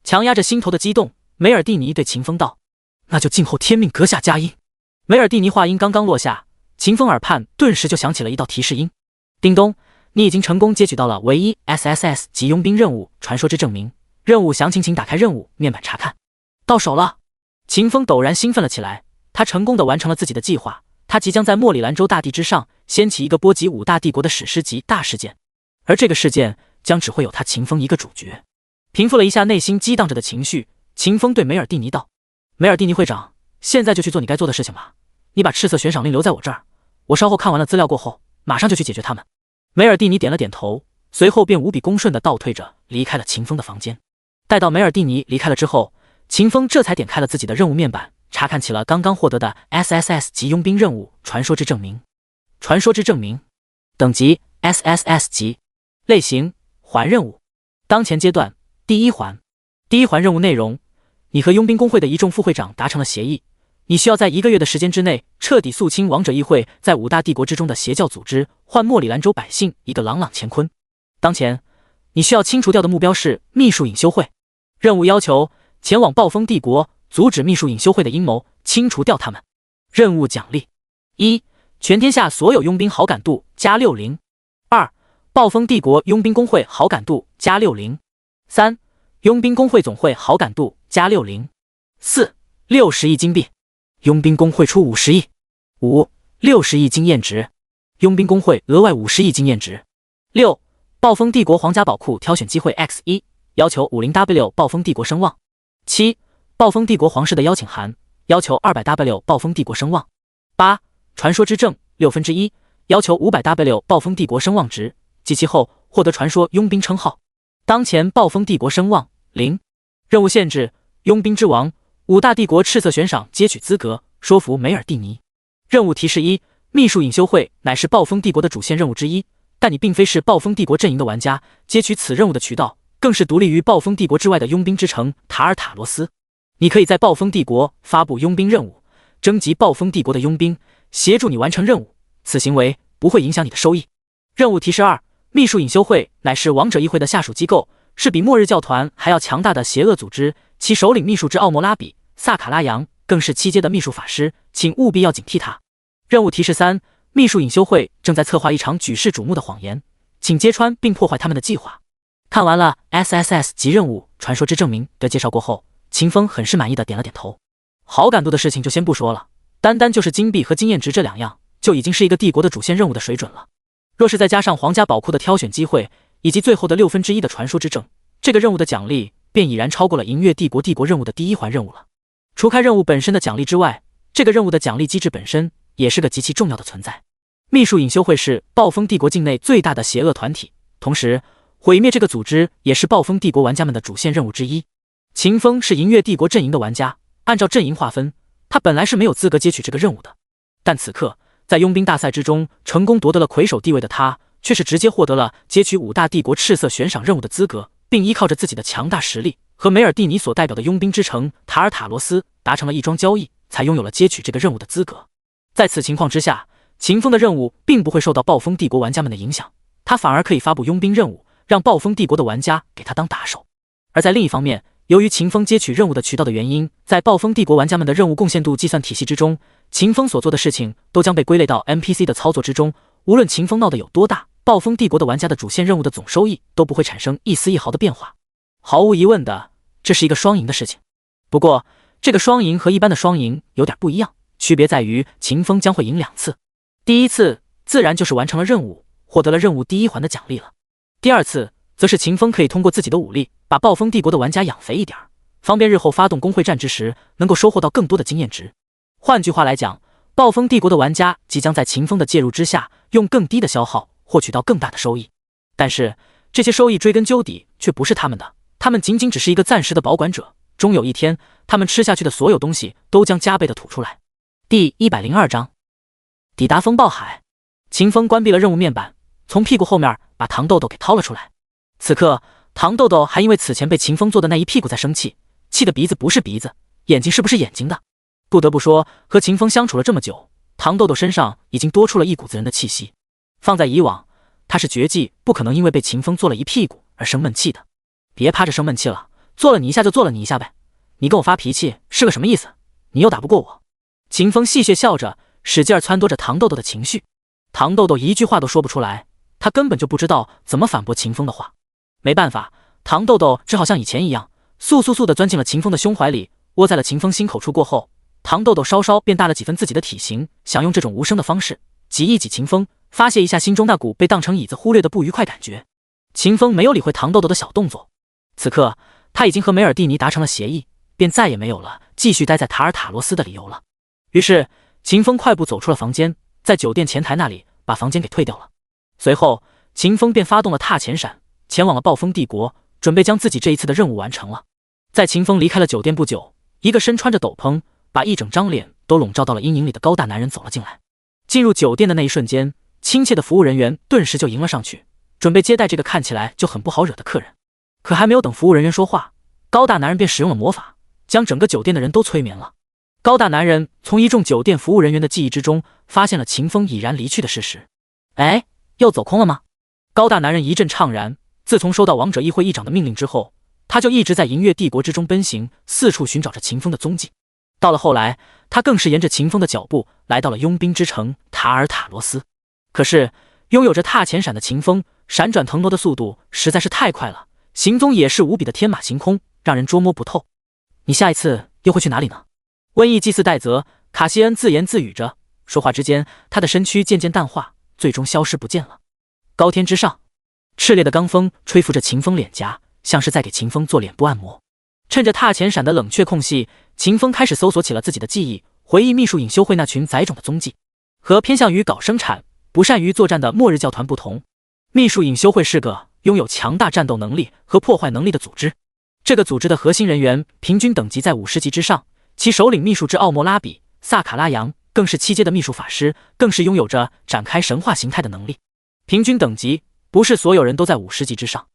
强压着心头的激动，梅尔蒂尼对秦风道：那就静候天命阁下佳音。梅尔蒂尼话音刚刚落下，秦风耳畔顿时就响起了一道提示音：叮咚，你已经成功接取到了唯一 SSS 级佣兵任务传说之证明，任务详情请打开任务面板查看。到手了！秦风陡然兴奋了起来，他成功地完成了自己的计划，他即将在莫里兰州大地之上掀起一个波及5大帝国的史诗级大事件，而这个事件将只会有他秦风一个主角。平复了一下内心激荡着的情绪，秦风对梅尔蒂尼道：梅尔蒂尼会长，现在就去做你该做的事情吧，你把赤色悬赏令留在我这儿，我稍后看完了资料过后马上就去解决他们。梅尔蒂尼点了点头，随后便无比恭顺地倒退着离开了秦风的房间。待到梅尔蒂尼离开了之后，秦风这才点开了自己的任务面板，查看起了刚刚获得的 SSS 级佣兵任务传说之证明。传说之证明，等级 SSS 级，类型环任务，当前阶段第1环。第1环任务内容：你和佣兵工会的一众副会长达成了协议，你需要在1个月的时间之内彻底肃清王者议会在5大帝国之中的邪教组织，还莫里兰州百姓一个朗朗乾坤。当前，你需要清除掉的目标是秘术隐修会。任务要求：前往暴风帝国，阻止秘术隐修会的阴谋，清除掉他们。任务奖励：1. 全天下所有佣兵好感度加60。2. 暴风帝国佣兵工会好感度加60。3. 佣兵工会总会好感度加60。4. 60亿金币，佣兵工会出50亿。5. 60亿经验值，佣兵工会额外50亿经验值。6. 暴风帝国皇家宝库挑选机会 X1， 要求 50W 暴风帝国声望。7. 暴风帝国皇室的邀请函，要求 200W 暴风帝国声望。8. 传说之证1/6，要求 500W 暴风帝国声望值，集齐后获得传说佣兵称号。当前暴风帝国声望0。任务限制：佣兵之王，5大帝国赤色悬赏接取资格，说服梅尔蒂尼。任务提示1：秘术隐修会乃是暴风帝国的主线任务之一，但你并非是暴风帝国阵营的玩家，接取此任务的渠道更是独立于暴风帝国之外的佣兵之城塔尔塔罗斯。你可以在暴风帝国发布佣兵任务，征集暴风帝国的佣兵，协助你完成任务，此行为不会影响你的收益。任务提示2：秘术隐修会乃是王者议会的下属机构，是比末日教团还要强大的邪恶组织，其首领秘术之奥摩拉比·萨卡拉扬更是7阶的秘术法师，请务必要警惕他。任务提示3：秘术隐修会正在策划一场举世瞩目的谎言，请揭穿并破坏他们的计划。看完了 SSS 级任务传说之证明的介绍过后，秦风很是满意的点了点头。好感度的事情就先不说了，单单就是金币和经验值这2样，就已经是一个帝国的主线任务的水准了。若是再加上皇家宝库的挑选机会，以及最后的1/6的传说之证，这个任务的奖励便已然超过了银月帝国帝国任务的第1环任务了。除开任务本身的奖励之外，这个任务的奖励机制本身也是个极其重要的存在。秘术隐修会是暴风帝国境内最大的邪恶团体，同时毁灭这个组织也是暴风帝国玩家们的主线任务之一。秦风是银月帝国阵营的玩家，按照阵营划分，他本来是没有资格接取这个任务的，但此刻在佣兵大赛之中成功夺得了魁首地位的他，却是直接获得了接取5大帝国赤色悬赏任务的资格，并依靠着自己的强大实力和梅尔蒂尼所代表的佣兵之城塔尔塔罗斯达成了一桩交易，才拥有了接取这个任务的资格。在此情况之下，秦风的任务并不会受到暴风帝国玩家们的影响，他反而可以发布佣兵任务，让暴风帝国的玩家给他当打手。而在另一方面，由于秦风接取任务的渠道的原因，在暴风帝国玩家们的任务贡献度计算体系之中，秦风所做的事情都将被归类到 NPC 的操作之中，无论秦风闹得有多大，暴风帝国的玩家的主线任务的总收益都不会产生一丝一毫的变化。毫无疑问的，这是一个双赢的事情。不过，这个双赢和一般的双赢有点不一样，区别在于秦风将会赢2次。第一次自然就是完成了任务，获得了任务第1环的奖励了。第二次则是秦风可以通过自己的武力把暴风帝国的玩家养肥一点，方便日后发动工会战之时能够收获到更多的经验值。换句话来讲，暴风帝国的玩家即将在秦风的介入之下，用更低的消耗获取到更大的收益。但是这些收益追根究底却不是他们的，他们仅仅只是一个暂时的保管者，终有一天他们吃下去的所有东西都将加倍的吐出来。第102章抵达风暴海。秦风关闭了任务面板，从屁股后面把糖豆豆给掏了出来。此刻糖豆豆还因为此前被秦风做的那一屁股在生气，气得鼻子不是鼻子，眼睛是不是眼睛的。不得不说，和秦风相处了这么久，糖豆豆身上已经多出了一股子人的气息。放在以往，他是绝技不可能因为被秦风做了一屁股而生闷气的。别趴着生闷气了，做了你一下就做了你一下呗，你跟我发脾气是个什么意思？你又打不过我。秦风戏谑笑着，使劲撺掇着糖豆豆的情绪。糖豆豆一句话都说不出来，他根本就不知道怎么反驳秦风的话。没办法，糖豆豆只好像以前一样，簌地钻进了秦风的胸怀里，窝在了秦风心口处。过后，糖豆豆稍稍变大了几分自己的体型，想用这种无声的方式挤一挤秦风，发泄一下心中那股被当成椅子忽略的不愉快感觉。秦风没有理会糖豆豆的小动作，此刻他已经和梅尔蒂尼达成了协议，便再也没有了继续待在塔尔塔罗斯的理由了。于是秦风快步走出了房间，在酒店前台那里把房间给退掉了。随后秦风便发动了踏前闪，前往了暴风帝国，准备将自己这一次的任务完成了。在秦风离开了酒店不久，一个身穿着斗篷，把一整张脸都笼罩到了阴影里的高大男人走了进来。进入酒店的那一瞬间，亲切的服务人员顿时就迎了上去，准备接待这个看起来就很不好惹的客人。可还没有等服务人员说话，高大男人便使用了魔法，将整个酒店的人都催眠了。高大男人从一众酒店服务人员的记忆之中发现了秦风已然离去的事实。哎，又走空了吗？高大男人一阵怅然，自从收到王者议会议长的命令之后，他就一直在银月帝国之中奔行，四处寻找着秦风的踪迹。到了后来，他更是沿着秦风的脚步来到了佣兵之城塔尔塔罗斯。可是拥有着踏前闪的秦风，闪转腾挪的速度实在是太快了，行踪也是无比的天马行空，让人捉摸不透。你下一次又会去哪里呢？瘟疫祭祀戴泽，卡西恩自言自语着，说话之间，他的身躯渐渐淡化，最终消失不见了。高天之上，炽烈的罡风吹拂着秦风脸颊，像是在给秦风做脸部按摩。趁着踏前闪的冷却空隙，秦风开始搜索起了自己的记忆，回忆秘术隐修会那群宰种的踪迹。和偏向于搞生产、不善于作战的末日教团不同，秘术隐修会是个拥有强大战斗能力和破坏能力的组织。这个组织的核心人员平均等级在50级之上，其首领秘术之奥莫拉比、萨卡拉扬更是7阶的秘术法师，更是拥有着展开神话形态的能力。平均等级不是所有人都在50级之上。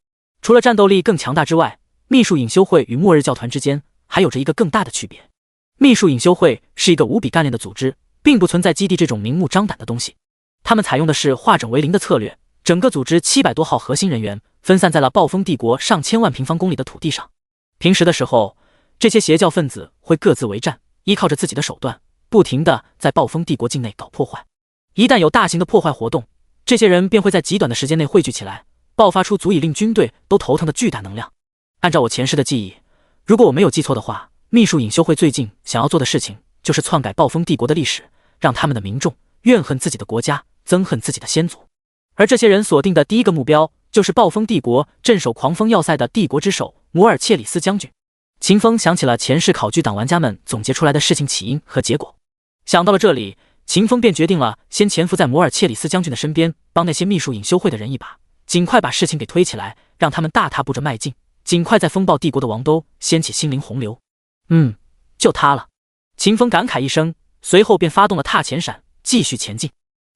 除了战斗力更强大之外，秘术隐修会与末日教团之间还有着一个更大的区别。秘术隐修会是一个无比干练的组织，并不存在基地这种明目张胆的东西。他们采用的是化整为零的策略，整个组织700多号核心人员分散在了暴风帝国上千万平方公里的土地上。平时的时候，这些邪教分子会各自为战，依靠着自己的手段，不停地在暴风帝国境内搞破坏。一旦有大型的破坏活动，这些人便会在极短的时间内汇聚起来，爆发出足以令军队都头疼的巨大能量。按照我前世的记忆，如果我没有记错的话，秘术隐修会最近想要做的事情就是篡改暴风帝国的历史，让他们的民众怨恨自己的国家，憎恨自己的先祖。而这些人锁定的第一个目标就是暴风帝国镇守狂风要塞的帝国之首摩尔切里斯将军。秦风想起了前世考据党玩家们总结出来的事情起因和结果，想到了这里，秦风便决定了先潜伏在摩尔切里斯将军的身边，帮那些秘术隐修会的人一把，尽快把事情给推起来，让他们大踏步着迈进，尽快在风暴帝国的王都掀起心灵洪流。就他了。秦风感慨一声，随后便发动了踏前闪，继续前进。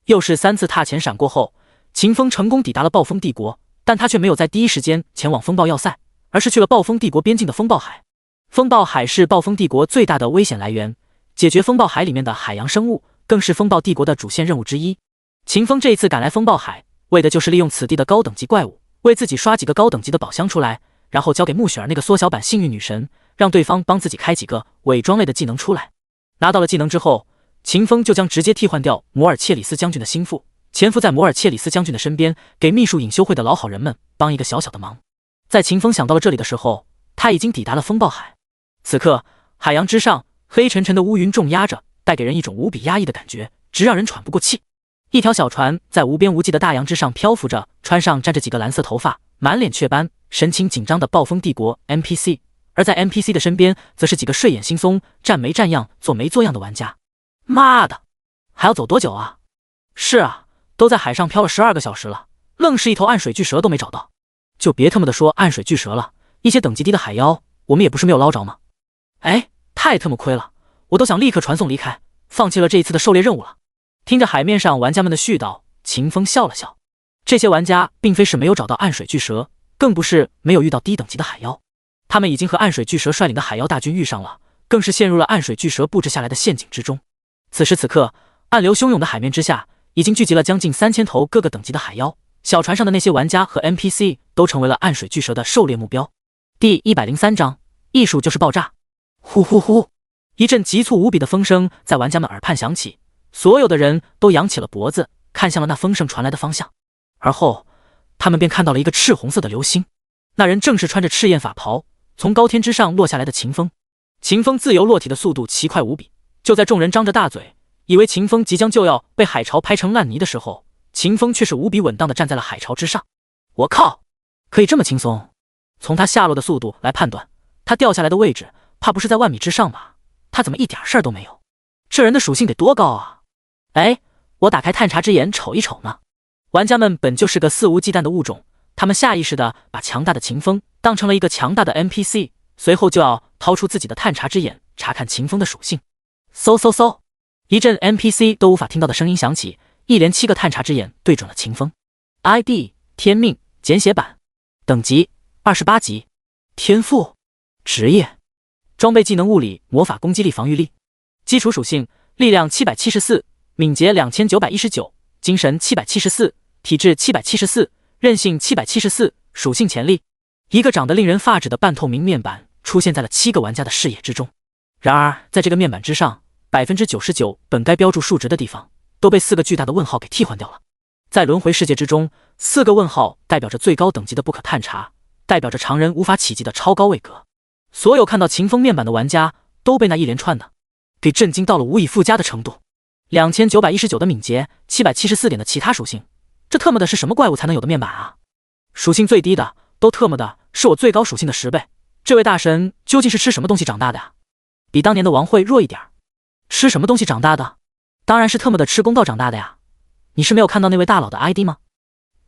又是3次踏前闪过后，秦风成功抵达了暴风帝国，但他却没有在第一时间前往风暴要塞，而是去了暴风帝国边境的风暴海。风暴海是暴风帝国最大的危险来源，解决风暴海里面的海洋生物更是风暴帝国的主线任务之一。秦风这一次赶来风暴海，为的就是利用此地的高等级怪物，为自己刷几个高等级的宝箱出来，然后交给穆雪儿那个缩小版幸运女神，让对方帮自己开几个伪装类的技能出来。拿到了技能之后，秦风就将直接替换掉摩尔切里斯将军的心腹，潜伏在摩尔切里斯将军的身边，给秘术隐修会的老好人们帮一个小小的忙。在秦风想到了这里的时候，他已经抵达了风暴海。此刻海洋之上，黑沉沉的乌云重压着，带给人一种无比压抑的感觉，直让人喘不过气。一条小船在无边无际的大洋之上漂浮着，船上站着几个蓝色头发、满脸雀斑、神情紧张的暴风帝国 NPC， 而在 NPC 的身边则是几个睡眼惺忪、站没站样、做没做样的玩家。妈的，还要走多久啊？是啊，都在海上漂了12个小时了，愣是一头暗水巨蛇都没找到。就别他妈的说暗水巨蛇了，一些等级低的海妖，我们也不是没有捞着吗？哎，太他妈亏了，我都想立刻传送离开，放弃了这一次的狩猎任务了。听着海面上玩家们的絮叨，秦风笑了笑。这些玩家并非是没有找到暗水巨蛇，更不是没有遇到低等级的海妖，他们已经和暗水巨蛇率领的海妖大军遇上了，更是陷入了暗水巨蛇布置下来的陷阱之中。此时此刻，暗流汹涌的海面之下，已经聚集了将近3000头各个等级的海妖，小船上的那些玩家和 NPC 都成为了暗水巨蛇的狩猎目标。第103章，艺术就是爆炸。呼呼呼，一阵急促无比的风声在玩家们耳畔响起，所有的人都扬起了脖子，看向了那风声传来的方向。而后他们便看到了一个赤红色的流星，那人正是穿着赤焰法袍从高天之上落下来的秦风。秦风自由落体的速度奇快无比，就在众人张着大嘴以为秦风即将就要被海潮拍成烂泥的时候，秦风却是无比稳当的站在了海潮之上。我靠，可以这么轻松？从他下落的速度来判断，他掉下来的位置怕不是在万米之上吧？他怎么一点事儿都没有？这人的属性得多高啊？哎，我打开探查之眼瞅一瞅呢。玩家们本就是个肆无忌惮的物种，他们下意识地把强大的秦风当成了一个强大的 NPC， 随后就要掏出自己的探查之眼查看秦风的属性。嗖嗖嗖，一阵 NPC 都无法听到的声音响起，一连7个探查之眼对准了秦风。ID 天命简写版，等级28级，天赋职业装备技能物理魔法攻击力防御力，基础属性：力量774，敏捷2919，精神774，体质774，韧性774，属性潜力。一个长得令人发指的半透明面板出现在了7个玩家的视野之中。然而，在这个面板之上，99%本该标注数值的地方都被4个巨大的问号给替换掉了。在轮回世界之中，4个问号代表着最高等级的不可探查，代表着常人无法企及的超高位格。所有看到秦风面板的玩家都被那一连串的给震惊到了无以复加的程度。2919的敏捷，774点的其他属性，这特么的是什么怪物才能有的面板啊？属性最低的都特么的是我最高属性的10倍，这位大神究竟是吃什么东西长大的啊？比当年的王慧弱一点，吃什么东西长大的？当然是特么的吃公道长大的呀！你是没有看到那位大佬的 ID 吗？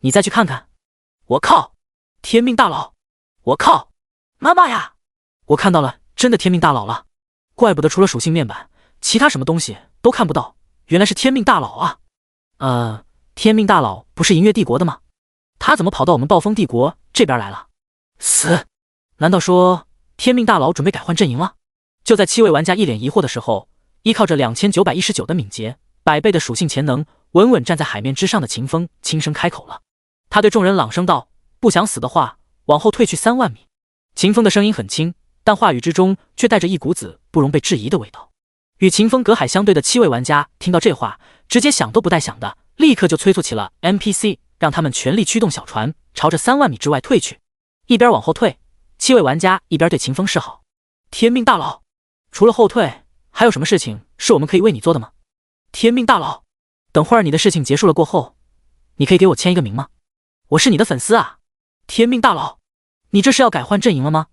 你再去看看。我靠，天命大佬！我靠，妈妈呀！我看到了，真的天命大佬了，怪不得除了属性面板，其他什么东西都看不到，原来是天命大佬啊！天命大佬不是银月帝国的吗？他怎么跑到我们暴风帝国这边来了？死！难道说天命大佬准备改换阵营了？就在7位玩家一脸疑惑的时候，依靠着2919的敏捷，100倍的属性潜能，稳稳站在海面之上的秦风轻声开口了。他对众人朗声道：“不想死的话，往后退去3万米。”秦风的声音很轻，但话语之中却带着一股子不容被质疑的味道。与秦风隔海相对的7位玩家听到这话，直接想都不带想的，立刻就催促起了 NPC， 让他们全力驱动小船朝着3万米之外退去。一边往后退，7位玩家一边对秦风示好：“天命大佬，除了后退，还有什么事情是我们可以为你做的吗？天命大佬，等会儿你的事情结束了过后，你可以给我签一个名吗？我是你的粉丝啊！天命大佬，你这是要改换阵营了吗？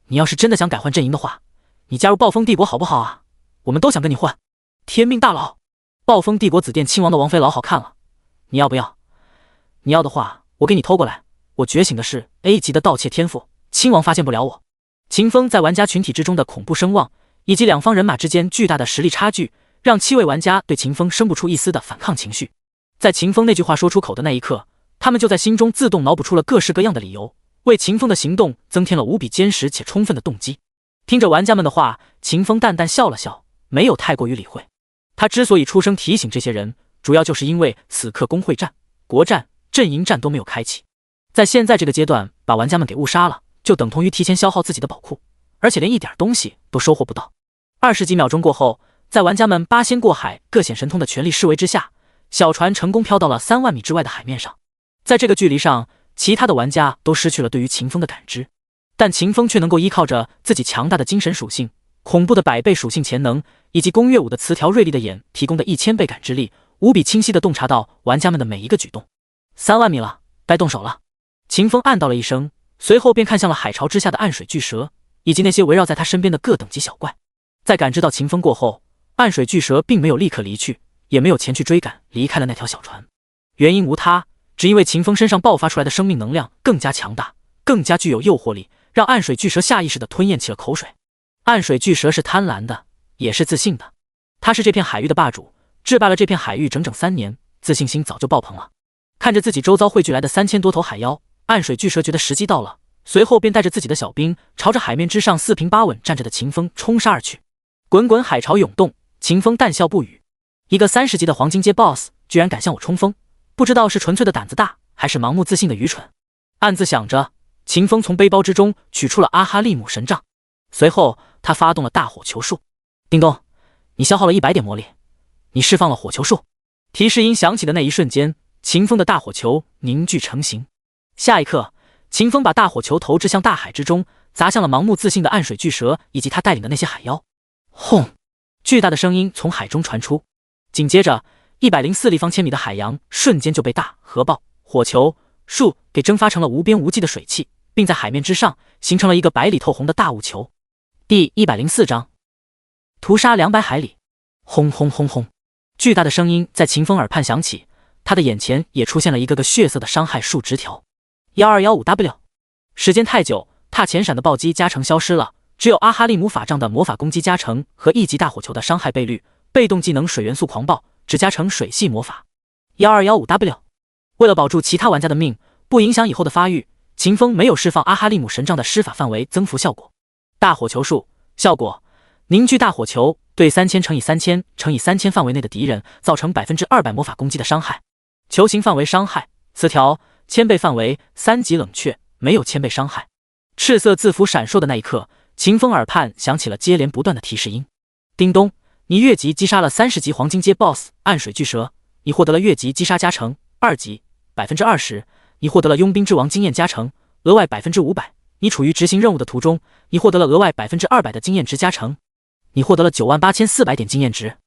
你要是真的想改换阵营的话，你加入暴风帝国好不好啊？我们都想跟你换。天命大佬，暴风帝国紫电亲王的王妃老好看了，你要不要？你要的话，我给你偷过来。我觉醒的是 A 级的盗窃天赋，亲王发现不了我。”秦风在玩家群体之中的恐怖声望，以及两方人马之间巨大的实力差距，让7位玩家对秦风生不出一丝的反抗情绪。在秦风那句话说出口的那一刻，他们就在心中自动脑补出了各式各样的理由，为秦风的行动增添了无比坚实且充分的动机。听着玩家们的话，秦风淡淡笑了笑，没有太过于理会。他之所以出声提醒这些人，主要就是因为此刻工会战、国战、阵营战都没有开启，在现在这个阶段把玩家们给误杀了，就等同于提前消耗自己的宝库，而且连一点东西都收获不到。20几秒钟过后，在玩家们八仙过海、各显神通的全力示威之下，小船成功飘到了3万米之外的海面上。在这个距离上，其他的玩家都失去了对于秦风的感知，但秦风却能够依靠着自己强大的精神属性、恐怖的100倍属性潜能，以及宫月武的词条锐利的眼提供的1000倍感知力，无比清晰地洞察到玩家们的每一个举动。3万米了，该动手了。秦风暗道了一声，随后便看向了海潮之下的暗水巨蛇，以及那些围绕在他身边的各等级小怪。在感知到秦风过后，暗水巨蛇并没有立刻离去，也没有前去追赶，离开了那条小船。原因无他，只因为秦风身上爆发出来的生命能量更加强大，更加具有诱惑力，让暗水巨蛇下意识地吞咽起了口水。暗水巨蛇是贪婪的，也是自信的。他是这片海域的霸主，制霸了这片海域整整3年，自信心早就爆棚了。看着自己周遭汇聚来的3000多头海妖，暗水巨蛇觉得时机到了，随后便带着自己的小兵朝着海面之上4平8稳站着的秦风冲杀而去。滚滚海潮涌动，秦风淡笑不语。一个30级的黄金阶 BOSS 居然敢向我冲锋，不知道是纯粹的胆子大，还是盲目自信的愚蠢。暗自想着，秦风从背包之中取出了阿哈利姆神杖，随后他发动了大火球术。叮咚，你消耗了100点魔力，你释放了火球术。提示音响起的那一瞬间，秦风的大火球凝聚成型。下一刻，秦风把大火球投掷向大海之中，砸向了盲目自信的暗水巨蛇以及他带领的那些海妖。轰！巨大的声音从海中传出，紧接着104立方千米的海洋瞬间就被大核爆、火球、树给蒸发成了无边无际的水汽，并在海面之上形成了一个白里透红的大雾球。第104章，屠杀200海里。轰轰轰轰！巨大的声音在秦风耳畔响起，他的眼前也出现了一个个血色的伤害数值条。1215W。时间太久，踏前闪的暴击加成消失了，只有阿哈利姆法杖的魔法攻击加成和1级大火球的伤害倍率，被动技能水元素狂暴只加成水系魔法。1215W。为了保住其他玩家的命，不影响以后的发育，秦风没有释放阿哈利姆神杖的施法范围增幅效果。大火球术效果，凝聚大火球对3000乘以3000乘以3000范围内的敌人造成200%魔法攻击的伤害。球形范围伤害词条1000倍范围3级冷却，没有1000倍伤害。赤色字符闪烁的那一刻，秦风耳畔响起了接连不断的提示音。叮咚，你越级击杀了30级黄金阶 BOSS 暗水巨蛇，你获得了越级击杀加成2级 20%， 你获得了佣兵之王经验加成额外 500%， 你处于执行任务的途中，你获得了额外 200% 的经验值加成，你获得了98400点经验值。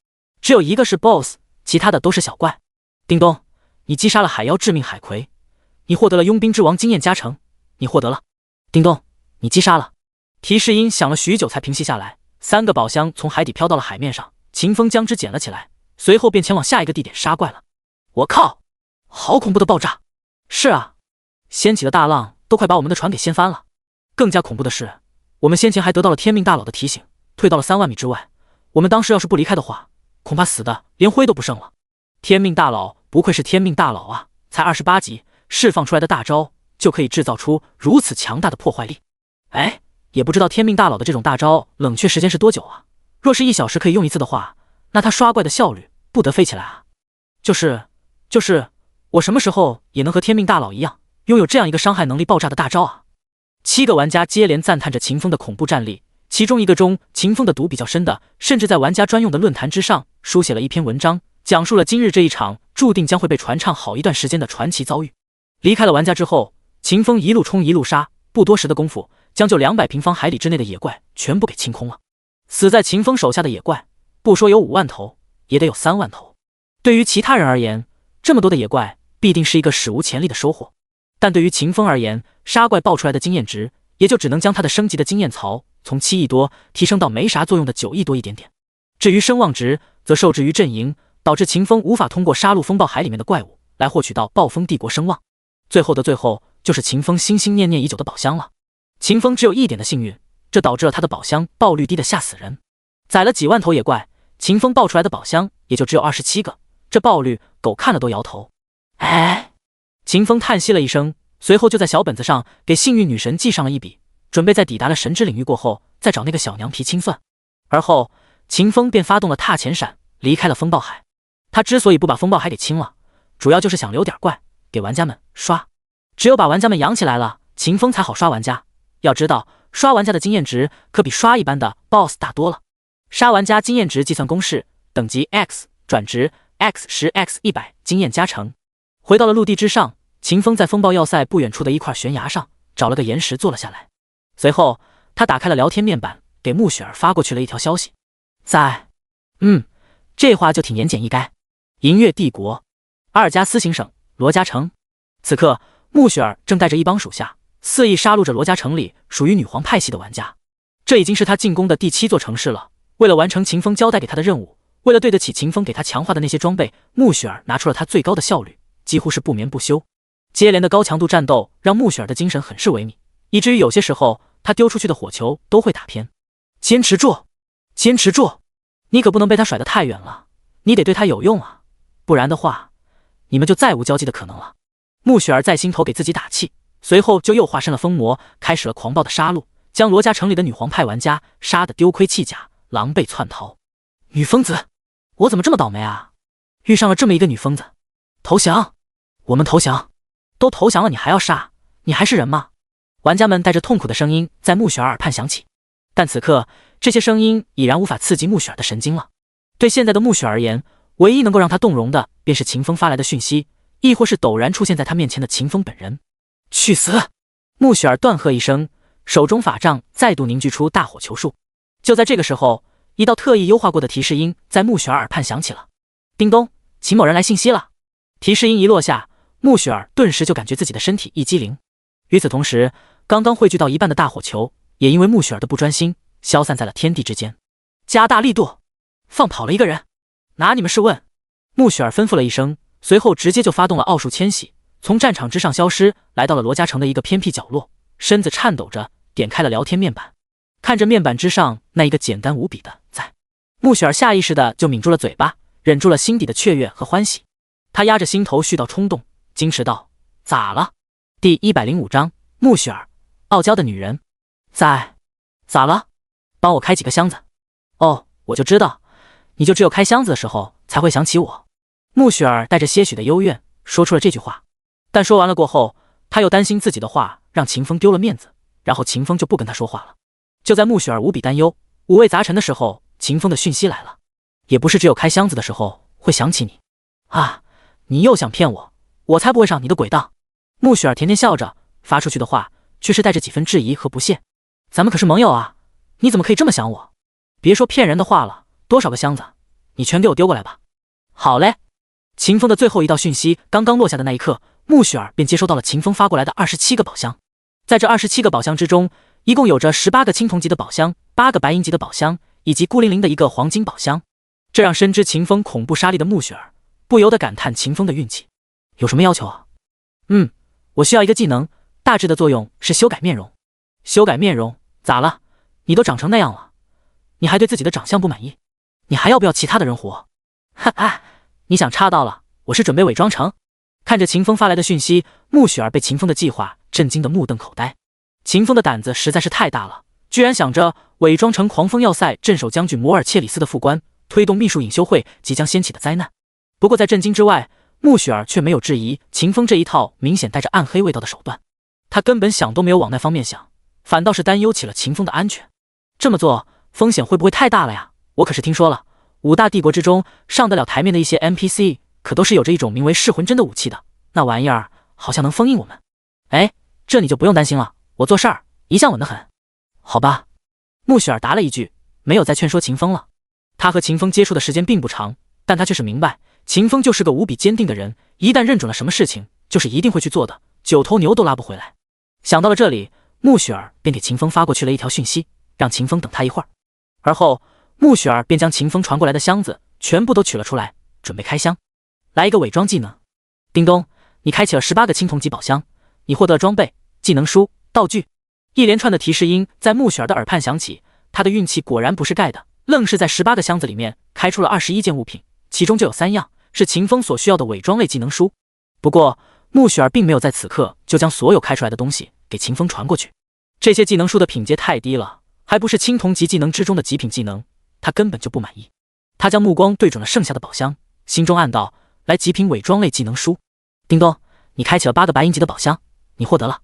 只有一个是 BOSS， 其他的都是小怪。叮咚，你击杀了海妖致命海葵，你获得了佣兵之王经验加成，你获得了。叮咚，你击杀了。提示音响了许久才平息下来，3个宝箱从海底飘到了海面上，秦风将之捡了起来，随后便前往下一个地点杀怪了。我靠，好恐怖的爆炸！是啊，掀起的大浪都快把我们的船给掀翻了。更加恐怖的是，我们先前还得到了天命大佬的提醒，退到了3万米之外。我们当时要是不离开的话，恐怕死的连灰都不剩了。天命大佬不愧是天命大佬啊，才28级，释放出来的大招就可以制造出如此强大的破坏力。哎，也不知道天命大佬的这种大招冷却时间是多久啊？若是1小时可以用一次的话，那他刷怪的效率不得飞起来啊！就是我什么时候也能和天命大佬一样，拥有这样一个伤害能力爆炸的大招啊！7个玩家接连赞叹着秦风的恐怖战力，其中一个中秦风的毒比较深的，甚至在玩家专用的论坛之上书写了一篇文章，讲述了今日这一场注定将会被传唱好一段时间的传奇遭遇。离开了玩家之后，秦风一路冲一路杀，不多时的功夫，将就200平方海里之内的野怪全部给清空了。死在秦风手下的野怪，不说有5万头，也得有3万头。对于其他人而言，这么多的野怪必定是一个史无前例的收获，但对于秦风而言，杀怪爆出来的经验值也就只能将他的升级的经验槽从7亿多提升到没啥作用的9亿多一点点。至于声望值，则受制于阵营，导致秦风无法通过杀戮风暴海里面的怪物来获取到暴风帝国声望。最后的最后，就是秦风心心念念已久的宝箱了。秦风只有1点的幸运，这导致了他的宝箱爆率低的吓死人。宰了几万头野怪，秦风爆出来的宝箱也就只有27个，这爆率狗看了都摇头。哎，秦风叹息了一声，随后就在小本子上给幸运女神记上了一笔，准备在抵达了神之领域过后再找那个小娘皮清算。而后秦风便发动了踏前闪，离开了风暴海。他之所以不把风暴海给清了，主要就是想留点怪给玩家们刷，只有把玩家们养起来了，秦风才好刷玩家。要知道，刷玩家的经验值可比刷一般的 BOSS 大多了。杀玩家经验值计算公式：等级 X 转值 X10 X100 经验加成。回到了陆地之上，秦风在风暴要塞不远处的一块悬崖上找了个岩石坐了下来。随后他打开了聊天面板，给穆雪儿发过去了一条消息：这话就挺言简意赅。银月帝国阿尔加斯行省罗家城，此刻穆雪儿正带着一帮属下肆意杀戮着罗家城里属于女皇派系的玩家。这已经是他进攻的第7座城市了。为了完成秦风交代给他的任务，为了对得起秦风给他强化的那些装备，穆雪儿拿出了他最高的效率，几乎是不眠不休。接连的高强度战斗让穆雪儿的精神很是萎靡，以至于有些时候他丢出去的火球都会打偏。坚持住，坚持住，你可不能被他甩得太远了，你得对他有用啊，不然的话你们就再无交集的可能了。穆雪儿在心头给自己打气，随后就又化身了疯魔，开始了狂暴的杀戮，将罗家城里的女皇派玩家杀得丢盔弃甲，狼狈窜逃。女疯子，我怎么这么倒霉啊，遇上了这么一个女疯子。投降，我们投降。都投降了你还要杀，你还是人吗？玩家们带着痛苦的声音在穆雪儿耳畔响起，但此刻这些声音已然无法刺激穆雪儿的神经了。对现在的穆雪儿而言，唯一能够让她动容的便是秦风发来的讯息，亦或是陡然出现在她面前的秦风本人。去死！穆雪儿断喝一声，手中法杖再度凝聚出大火球术。就在这个时候，一道特意优化过的提示音在穆雪儿耳畔响起了：叮咚，秦某人来信息了。提示音一落下，穆雪儿顿时就感觉自己的身体一激灵。与此同时，刚刚汇聚到一半的大火球也因为穆雪儿的不专心消散在了天地之间。加大力度，放跑了一个人，拿你们试问。穆雪儿吩咐了一声，随后直接就发动了奥数迁徙，从战场之上消失，来到了罗家城的一个偏僻角落，身子颤抖着点开了聊天面板，看着面板之上那一个简单无比的在，穆雪儿下意识的就抿住了嘴巴，忍住了心底的雀跃和欢喜。她压着心头絮叨冲动，矜持道：咋了？第105章穆雪儿，傲娇的女人。咋了？帮我开几个箱子。哦，我就知道，你就只有开箱子的时候才会想起我。穆雪儿带着些许的幽怨说出了这句话，但说完了过后，他又担心自己的话让秦风丢了面子，然后秦风就不跟他说话了。就在穆雪儿无比担忧、五味杂陈的时候，秦风的讯息来了。也不是只有开箱子的时候会想起你啊，你又想骗我，我才不会上你的轨道。穆雪儿甜甜笑着，发出去的话却是带着几分质疑和不屑。咱们可是盟友啊，你怎么可以这么想我？别说骗人的话了，多少个箱子，你全给我丢过来吧。好嘞。秦风的最后一道讯息刚刚落下的那一刻，穆雪儿便接收到了秦风发过来的27个宝箱。在这27个宝箱之中，一共有着18个青铜级的宝箱，8个白银级的宝箱，以及孤零零的一个黄金宝箱。这让深知秦风恐怖杀力的穆雪儿不由得感叹秦风的运气。有什么要求啊？我需要一个技能，大致的作用是修改面容。修改面容？咋了？你都长成那样了，你还对自己的长相不满意？你还要不要其他的人活？哈哈，你想差到了，我是准备伪装成……看着秦风发来的讯息，穆雪儿被秦风的计划震惊得目瞪口呆。秦风的胆子实在是太大了，居然想着伪装成狂风要塞镇守将军摩尔切里斯的副官，推动秘术隐修会即将掀起的灾难。不过在震惊之外，穆雪儿却没有质疑秦风这一套明显带着暗黑味道的手段，他根本想都没有往那方面想，反倒是担忧起了秦风的安全。这么做风险会不会太大了呀？我可是听说了，5大帝国之中上得了台面的一些 NPC 可都是有着一种名为噬魂针的武器的，那玩意儿好像能封印我们。哎，这你就不用担心了，我做事儿一向稳得很。好吧，穆雪儿答了一句，没有再劝说秦风了。他和秦风接触的时间并不长，但他却是明白秦风就是个无比坚定的人，一旦认准了什么事情就是一定会去做的，9头牛都拉不回来。想到了这里，穆雪儿便给秦风发过去了一条讯息，让秦风等他一会儿。而后穆雪儿便将秦风传过来的箱子全部都取了出来，准备开箱。来一个伪装技能。叮咚，你开启了18个青铜级宝箱，你获得装备、技能书、道具。一连串的提示音在穆雪儿的耳畔响起，她的运气果然不是盖的，愣是在18个箱子里面开出了21件物品，其中就有3样是秦风所需要的伪装类技能书。不过穆雪儿并没有在此刻就将所有开出来的东西给秦风传过去，这些技能书的品阶太低了，还不是青铜级技能之中的极品技能，她根本就不满意。她将目光对准了剩下的宝箱，心中暗道：来极品伪装类技能书。叮咚，你开启了8个白银级的宝箱，你获得了。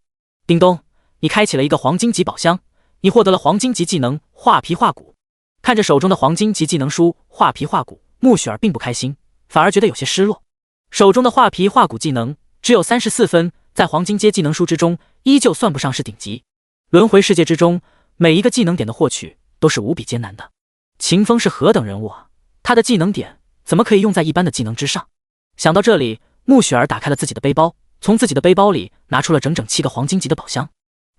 叮咚，你开启了一个黄金级宝箱，你获得了黄金级技能画皮画骨。看着手中的黄金级技能书画皮画骨，穆雪儿并不开心，反而觉得有些失落。手中的画皮画骨技能只有34分，在黄金阶技能书之中依旧算不上是顶级。轮回世界之中，每一个技能点的获取都是无比艰难的。秦风是何等人物啊，他的技能点怎么可以用在一般的技能之上？想到这里，穆雪儿打开了自己的背包，从自己的背包里拿出了整整7个黄金级的宝箱。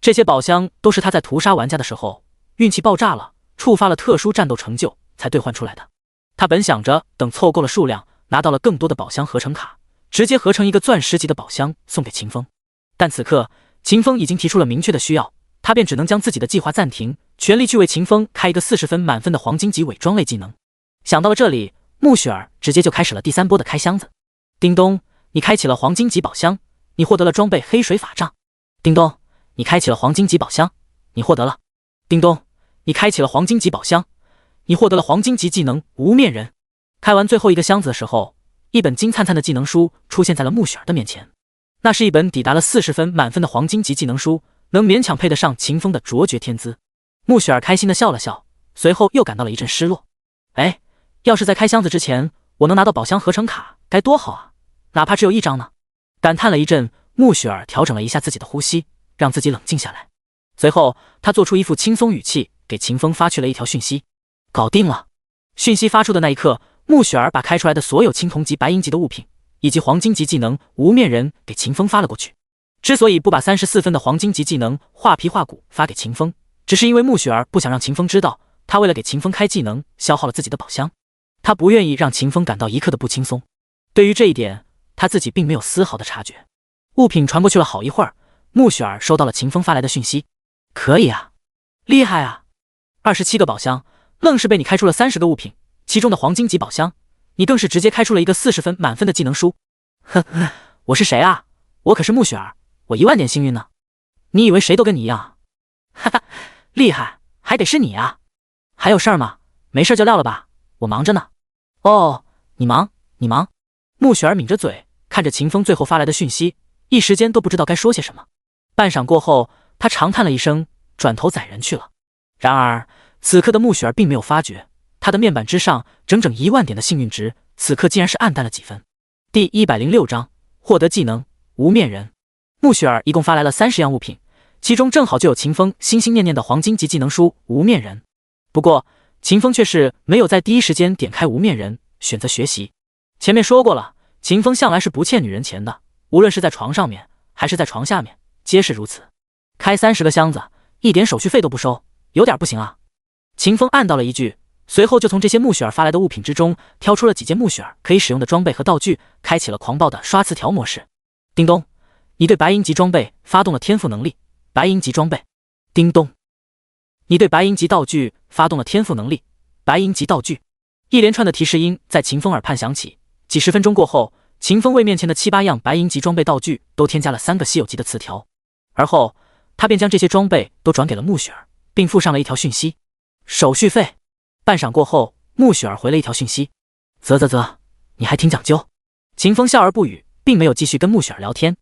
这些宝箱都是他在屠杀玩家的时候运气爆炸了，触发了特殊战斗成就才兑换出来的。他本想着等凑够了数量，拿到了更多的宝箱合成卡，直接合成一个钻石级的宝箱送给秦风。但此刻秦风已经提出了明确的需要，他便只能将自己的计划暂停，全力去为秦风开一个40分满分的黄金级伪装类技能。想到了这里，穆雪儿直接就开始了第3波的开箱子。叮咚，你开启了黄金级宝箱，你获得了装备黑水法杖。叮咚，你开启了黄金级宝箱，你获得了。叮咚，你开启了黄金级宝箱，你获得了黄金级技能无面人。开完最后一个箱子的时候，一本金灿灿的技能书出现在了穆雪儿的面前。那是一本抵达了40分满分的黄金级技能书，能勉强配得上秦风的卓绝天资。穆雪儿开心地笑了笑，随后又感到了一阵失落。哎，要是在开箱子之前我能拿到宝箱合成卡该多好啊，哪怕只有1张呢。感叹了一阵，穆雪儿调整了一下自己的呼吸，让自己冷静下来。随后她做出一副轻松语气，给秦风发去了一条讯息：搞定了。讯息发出的那一刻，穆雪儿把开出来的所有青铜级、白银级的物品以及黄金级技能无面人给秦风发了过去。之所以不把34分的黄金级技能画皮画骨发给秦风，只是因为穆雪儿不想让秦风知道他为了给秦风开技能消耗了自己的宝箱，他不愿意让秦风感到一刻的不轻松。对于这一点，他自己并没有丝毫的察觉。物品传过去了好一会儿，穆雪儿收到了秦风发来的讯息：可以啊，厉害啊，27个宝箱愣是被你开出了30个物品，其中的黄金级宝箱你更是直接开出了一个40分满分的技能书。呵呵，我是谁啊？我可是穆雪儿，我1万点幸运呢。你以为谁都跟你一样？哈哈，厉害，还得是你啊。还有事儿吗？没事就撂了吧，我忙着呢。哦，你忙。穆雪儿抿着嘴，看着秦风最后发来的讯息，一时间都不知道该说些什么。半晌过后，他长叹了一声，转头载人去了。然而此刻的穆雪儿并没有发觉，她的面板之上整整1万点的幸运值，此刻竟然是暗淡了几分。第106章获得技能无面人。穆雪儿一共发来了30样物品，其中正好就有秦风心心念念的黄金级技能书无面人。不过秦风却是没有在第一时间点开无面人，选择学习。前面说过了，秦风向来是不欠女人钱的，无论是在床上面还是在床下面，皆是如此。开30个箱子，一点手续费都不收，有点不行啊。秦风暗道了一句，随后就从这些穆雪儿发来的物品之中挑出了几件穆雪儿可以使用的装备和道具，开启了狂暴的刷词条模式。叮咚，你对白银级装备发动了天赋能力。白银级装备。叮咚，你对白银级道具发动了天赋能力。白银级道具。一连串的提示音在秦风耳畔响起。几十分钟过后，秦风为面前的7、8样白银级装备道具都添加了3个稀有级的词条，而后他便将这些装备都转给了穆雪儿，并附上了一条讯息：手续费。半晌过后，穆雪儿回了一条讯息：啧，你还挺讲究。秦风笑而不语，并没有继续跟穆雪儿聊天。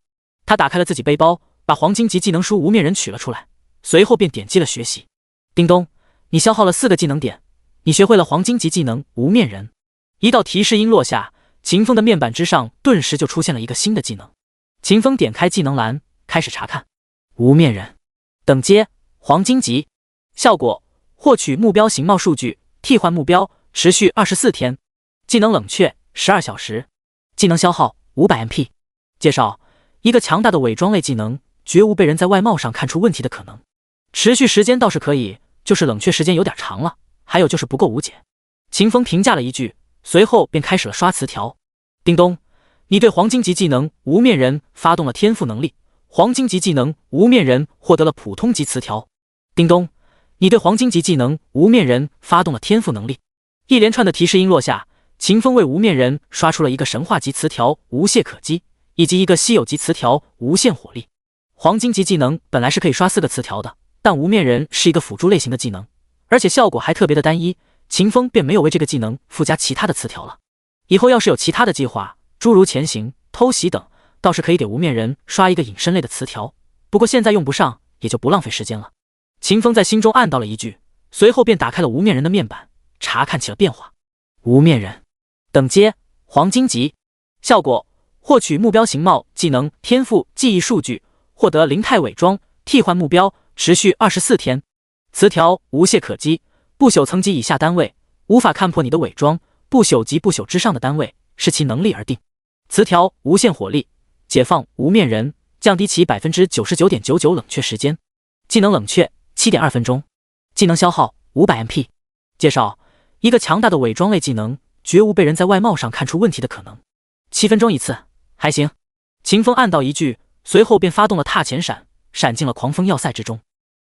他打开了自己背包，把黄金级技能书无面人取了出来，随后便点击了学习。叮咚，你消耗了4个技能点，你学会了黄金级技能无面人。一道提示音落下，秦风的面板之上顿时就出现了一个新的技能。秦风点开技能栏，开始查看。无面人，等阶黄金级，效果获取目标形貌数据，替换目标，持续24天，技能冷却12小时，技能消耗500MP。介绍：一个强大的伪装类技能，绝无被人在外貌上看出问题的可能。持续时间倒是可以，就是冷却时间有点长了，还有就是不够无解。秦风评价了一句，随后便开始了刷词条。叮咚，你对黄金级技能无面人发动了天赋能力。黄金级技能无面人获得了普通级词条。叮咚，你对黄金级技能无面人发动了天赋能力。一连串的提示音落下，秦风为无面人刷出了一个神话级词条无懈可击，以及一个稀有级词条无限火力。黄金级技能本来是可以刷4个词条的，但无面人是一个辅助类型的技能，而且效果还特别的单一，秦风便没有为这个技能附加其他的词条了。以后要是有其他的计划，诸如潜行、偷袭等，倒是可以给无面人刷一个隐身类的词条，不过现在用不上，也就不浪费时间了。秦风在心中暗道了一句，随后便打开了无面人的面板，查看起了变化。无面人，等阶黄金级，效果获取目标形貌技能天赋记忆数据，获得灵态伪装，替换目标，持续24天。词条无懈可击，不朽层级以下单位无法看破你的伪装，不朽级不朽之上的单位视其能力而定。词条无限火力，解放无面人，降低其 99.99% 冷却时间，技能冷却 7.2 分钟，技能消耗 500MP。 介绍：一个强大的伪装类技能，绝无被人在外貌上看出问题的可能，7分钟一次，还行。秦风暗道一句，随后便发动了踏前闪，闪进了狂风要塞之中。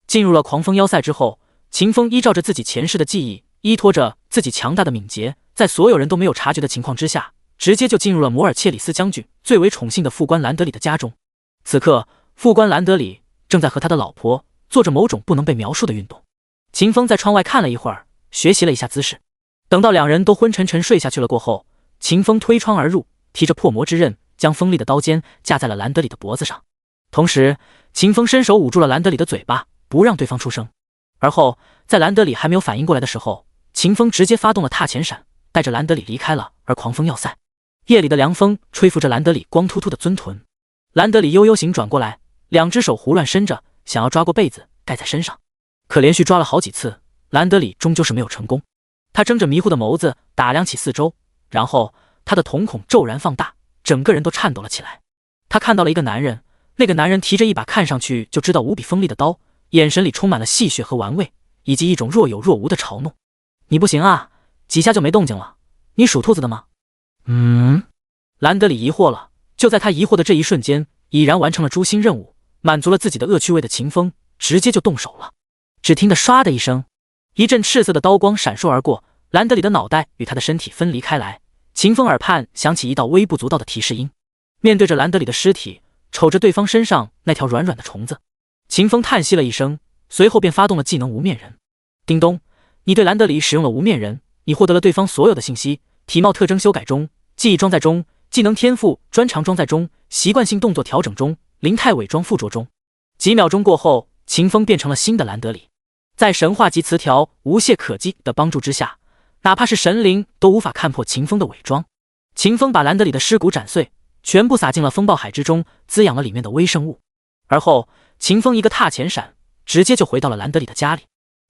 进入了狂风要塞之后，秦风依照着自己前世的记忆，依托着自己强大的敏捷，在所有人都没有察觉的情况之下，直接就进入了摩尔切里斯将军最为宠幸的副官兰德里的家中。此刻副官兰德里正在和他的老婆做着某种不能被描述的运动。秦风在窗外看了一会儿，学习了一下姿势。等到两人都昏沉沉睡下去了过后，秦风推窗而入，提着破魔之刃，将锋利的刀尖架在了兰德里的脖子上。同时秦风伸手捂住了兰德里的嘴巴，不让对方出声。而后在兰德里还没有反应过来的时候，秦风直接发动了踏前闪，带着兰德里离开了狂风要塞。夜里的凉风吹拂着兰德里光秃秃的尊臀，兰德里悠悠醒转过来，两只手胡乱伸着，想要抓过被子盖在身上，可连续抓了好几次，兰德里终究是没有成功。他睁着迷糊的眸子打量起四周，然后他的瞳孔骤然放大，整个人都颤抖了起来。他看到了一个男人，那个男人提着一把看上去就知道无比锋利的刀，眼神里充满了戏谑和玩味，以及一种若有若无的嘲弄。你不行啊，几下就没动静了，你属兔子的吗？兰德里疑惑了。就在他疑惑的这一瞬间，已然完成了诛心任务，满足了自己的恶趣味的秦风直接就动手了。只听得唰的一声，一阵赤色的刀光闪烁而过，兰德里的脑袋与他的身体分离开来。秦风耳畔响起一道微不足道的提示音。面对着兰德里的尸体，瞅着对方身上那条软软的虫子，秦风叹息了一声，随后便发动了技能无面人。叮咚，你对兰德里使用了无面人，你获得了对方所有的信息，体貌特征修改中，记忆装载中，技能天赋专长装载中，习惯性动作调整中，灵态伪装附着中。几秒钟过后，秦风变成了新的兰德里。在神话级词条无懈可击的帮助之下，哪怕是神灵都无法看破秦风的伪装。秦风把兰德里的尸骨斩碎，全部撒进了风暴海之中，滋养了里面的微生物。而后，秦风一个踏前闪，直接就回到了兰德里的家里。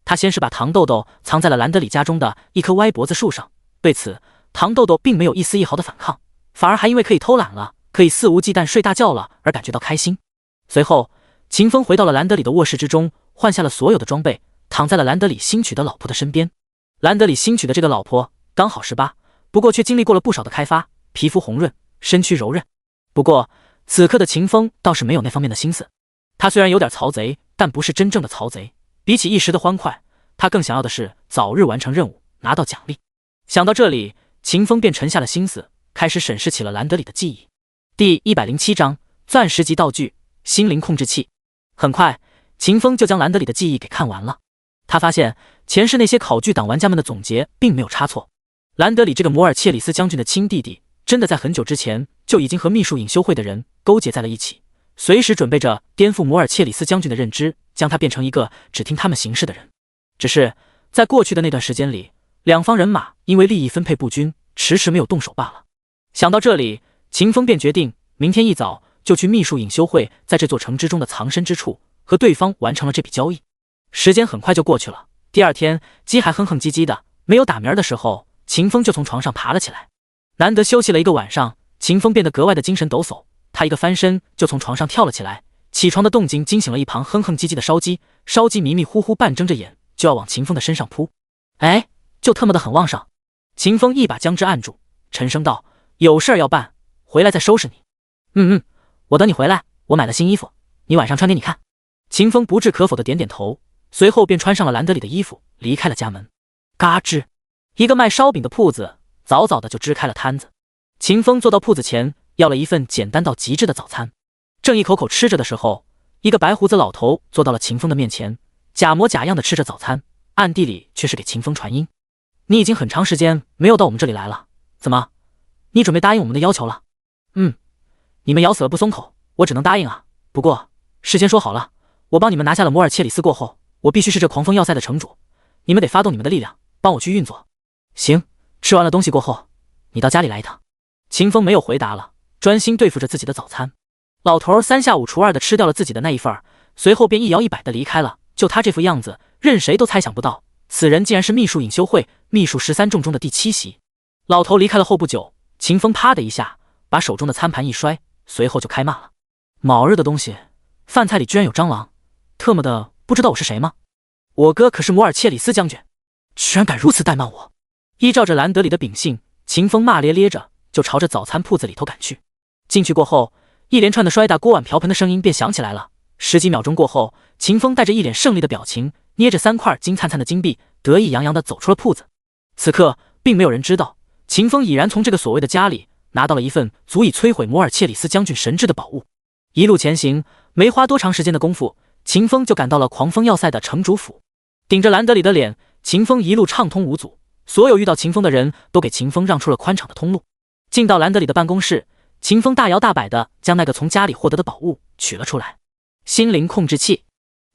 他先是把糖豆豆藏在了兰德里家中的一棵歪脖子树上，对此，糖豆豆并没有一丝一毫的反抗，反而还因为可以偷懒了，可以肆无忌惮睡大觉了而感觉到开心。随后，秦风回到了兰德里的卧室之中，换下了所有的装备，躺在了兰德里新娶的老婆的身边。兰德里新娶的这个老婆刚好18，不过却经历过了不少的开发，皮肤红润，身躯柔韧。不过此刻的秦风倒是没有那方面的心思，他虽然有点曹贼，但不是真正的曹贼。比起一时的欢快，他更想要的是早日完成任务，拿到奖励。想到这里，秦风便沉下了心思，开始审视起了兰德里的记忆。第107章钻石级道具心灵控制器。很快，秦风就将兰德里的记忆给看完了。他发现前世那些考据党玩家们的总结并没有差错。兰德里这个摩尔切里斯将军的亲弟弟，真的在很久之前就已经和秘术隐修会的人勾结在了一起，随时准备着颠覆摩尔切里斯将军的认知，将他变成一个只听他们行事的人。只是在过去的那段时间里，两方人马因为利益分配不均，迟迟没有动手罢了。想到这里，秦风便决定明天一早就去秘术隐修会在这座城之中的藏身之处，和对方完成了这笔交易。时间很快就过去了，第二天鸡还哼哼唧唧的，没有打鸣的时候，秦风就从床上爬了起来。难得休息了一个晚上，秦风变得格外的精神抖擞，他一个翻身就从床上跳了起来。起床的动静惊醒了一旁哼哼唧唧的烧鸡，烧鸡迷迷糊糊半睁着眼就要往秦风的身上扑。哎，就特么的很旺盛。秦风一把将之按住，沉声道：有事儿要办，回来再收拾你。我等你回来，我买了新衣服，你晚上穿给你看。秦风不置可否的点点头，随后便穿上了兰德里的衣服，离开了家门。嘎吱，一个卖烧饼的铺子早早的就支开了摊子。秦风坐到铺子前，要了一份简单到极致的早餐。正一口口吃着的时候，一个白胡子老头坐到了秦风的面前，假模假样的吃着早餐，暗地里却是给秦风传音：你已经很长时间没有到我们这里来了，怎么，你准备答应我们的要求了？你们咬死了不松口，我只能答应啊。不过事先说好了，我帮你们拿下了摩尔切里斯过后，我必须是这狂风要塞的城主，你们得发动你们的力量帮我去运作。行，吃完了东西过后，你到家里来一趟。秦风没有回答了，专心对付着自己的早餐。老头3下5除2的吃掉了自己的那一份，随后便一摇一摆的离开了。就他这副样子，任谁都猜想不到，此人竟然是秘术隐修会秘术13众中的第7席。老头离开了后不久，秦风啪的一下把手中的餐盘一摔，随后就开骂了：卯日的东西，饭菜里居然有蟑螂，特么的不知道我是谁吗？我哥可是摩尔切里斯将军，居然敢如此怠慢我！依照着兰德里的秉性，秦风骂咧咧着就朝着早餐铺子里头赶去。进去过后，一连串的摔打锅碗瓢盆的声音便响起来了。10几秒钟过后，秦风带着一脸胜利的表情，捏着3块金灿灿的金币，得意洋洋地走出了铺子。此刻并没有人知道，秦风已然从这个所谓的家里拿到了一份足以摧毁摩尔切里斯将军神智的宝物。一路前行，没花多长时间的功夫，秦风就赶到了狂风要塞的城主府。顶着兰德里的脸，秦风一路畅通无阻，所有遇到秦风的人都给秦风让出了宽敞的通路。进到兰德里的办公室，秦风大摇大摆地将那个从家里获得的宝物取了出来。心灵控制器，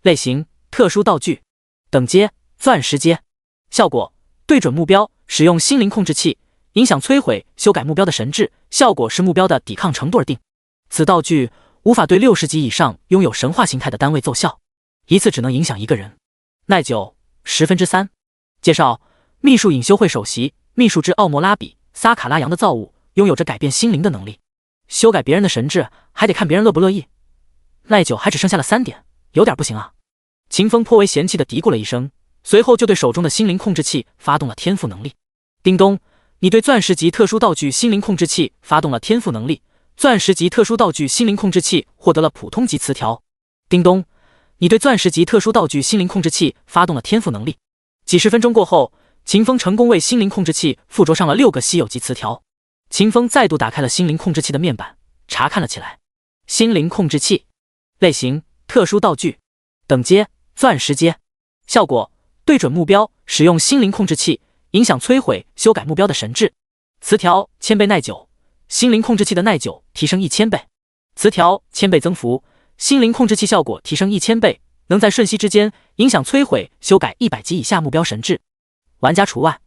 类型特殊道具，等阶钻石阶，效果对准目标，使用心灵控制器，影响摧毁修改目标的神智，效果是目标的抵抗程度而定。此道具无法对60级以上拥有神话形态的单位奏效，一次只能影响一个人。耐久3%。介绍：秘术隐修会首席秘术之奥莫拉比撒卡拉扬的造物，拥有着改变心灵的能力，修改别人的神智还得看别人乐不乐意。耐久还只剩下了3点，有点不行啊。秦风颇为嫌弃的嘀咕了一声，随后就对手中的心灵控制器发动了天赋能力。叮咚，你对钻石级特殊道具心灵控制器发动了天赋能力，钻石级特殊道具心灵控制器获得了普通级词条。叮咚，你对钻石级特殊道具心灵控制器发动了天赋能力。几十分钟过后，秦风成功为心灵控制器附着上了6个稀有级词条。秦风再度打开了心灵控制器的面板，查看了起来。心灵控制器，类型特殊道具，等阶钻石阶，效果对准目标，使用心灵控制器，影响摧毁、修改目标的神智。词条1000倍耐久，心灵控制器的耐久提升1000倍。词条1000倍增幅，心灵控制器效果提升1000倍，能在瞬息之间影响摧毁、修改100级以下目标神智，玩家除外。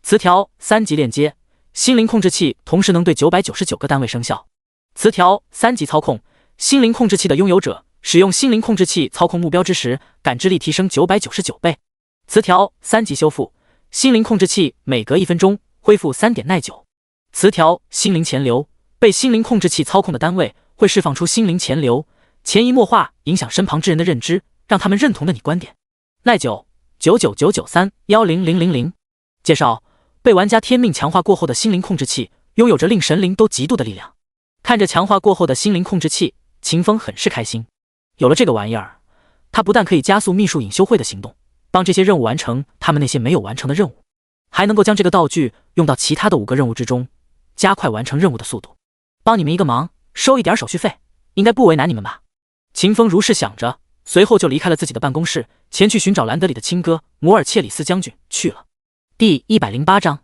词条3级链接，心灵控制器同时能对999个单位生效。词条3级操控，心灵控制器的拥有者使用心灵控制器操控目标之时，感知力提升999倍。词条3级修复，心灵控制器每隔1分钟恢复3点耐久。词条心灵潜流，被心灵控制器操控的单位会释放出心灵潜流，潜移默化影响身旁之人的认知，让他们认同的你观点。耐久99993-10000。介绍：被玩家天命强化过后的心灵控制器，拥有着令神灵都嫉妒的力量。看着强化过后的心灵控制器，秦风很是开心。有了这个玩意儿，他不但可以加速秘术隐修会的行动，帮这些任务完成他们那些没有完成的任务，还能够将这个道具用到其他的5个任务之中，加快完成任务的速度。帮你们一个忙，收一点手续费，应该不为难你们吧？秦风如是想着，随后就离开了自己的办公室，前去寻找兰德里的亲哥摩尔切里斯将军去了。第108章，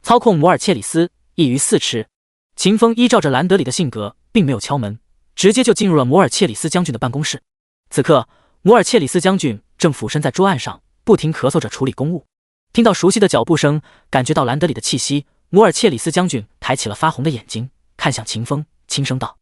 操控摩尔切里斯一鱼4吃。秦风依照着兰德里的性格，并没有敲门，直接就进入了摩尔切里斯将军的办公室。此刻，摩尔切里斯将军正俯身在桌案上，不停咳嗽着处理公务。听到熟悉的脚步声，感觉到兰德里的气息，摩尔切里斯将军抬起了发红的眼睛，看向秦风，轻声道：“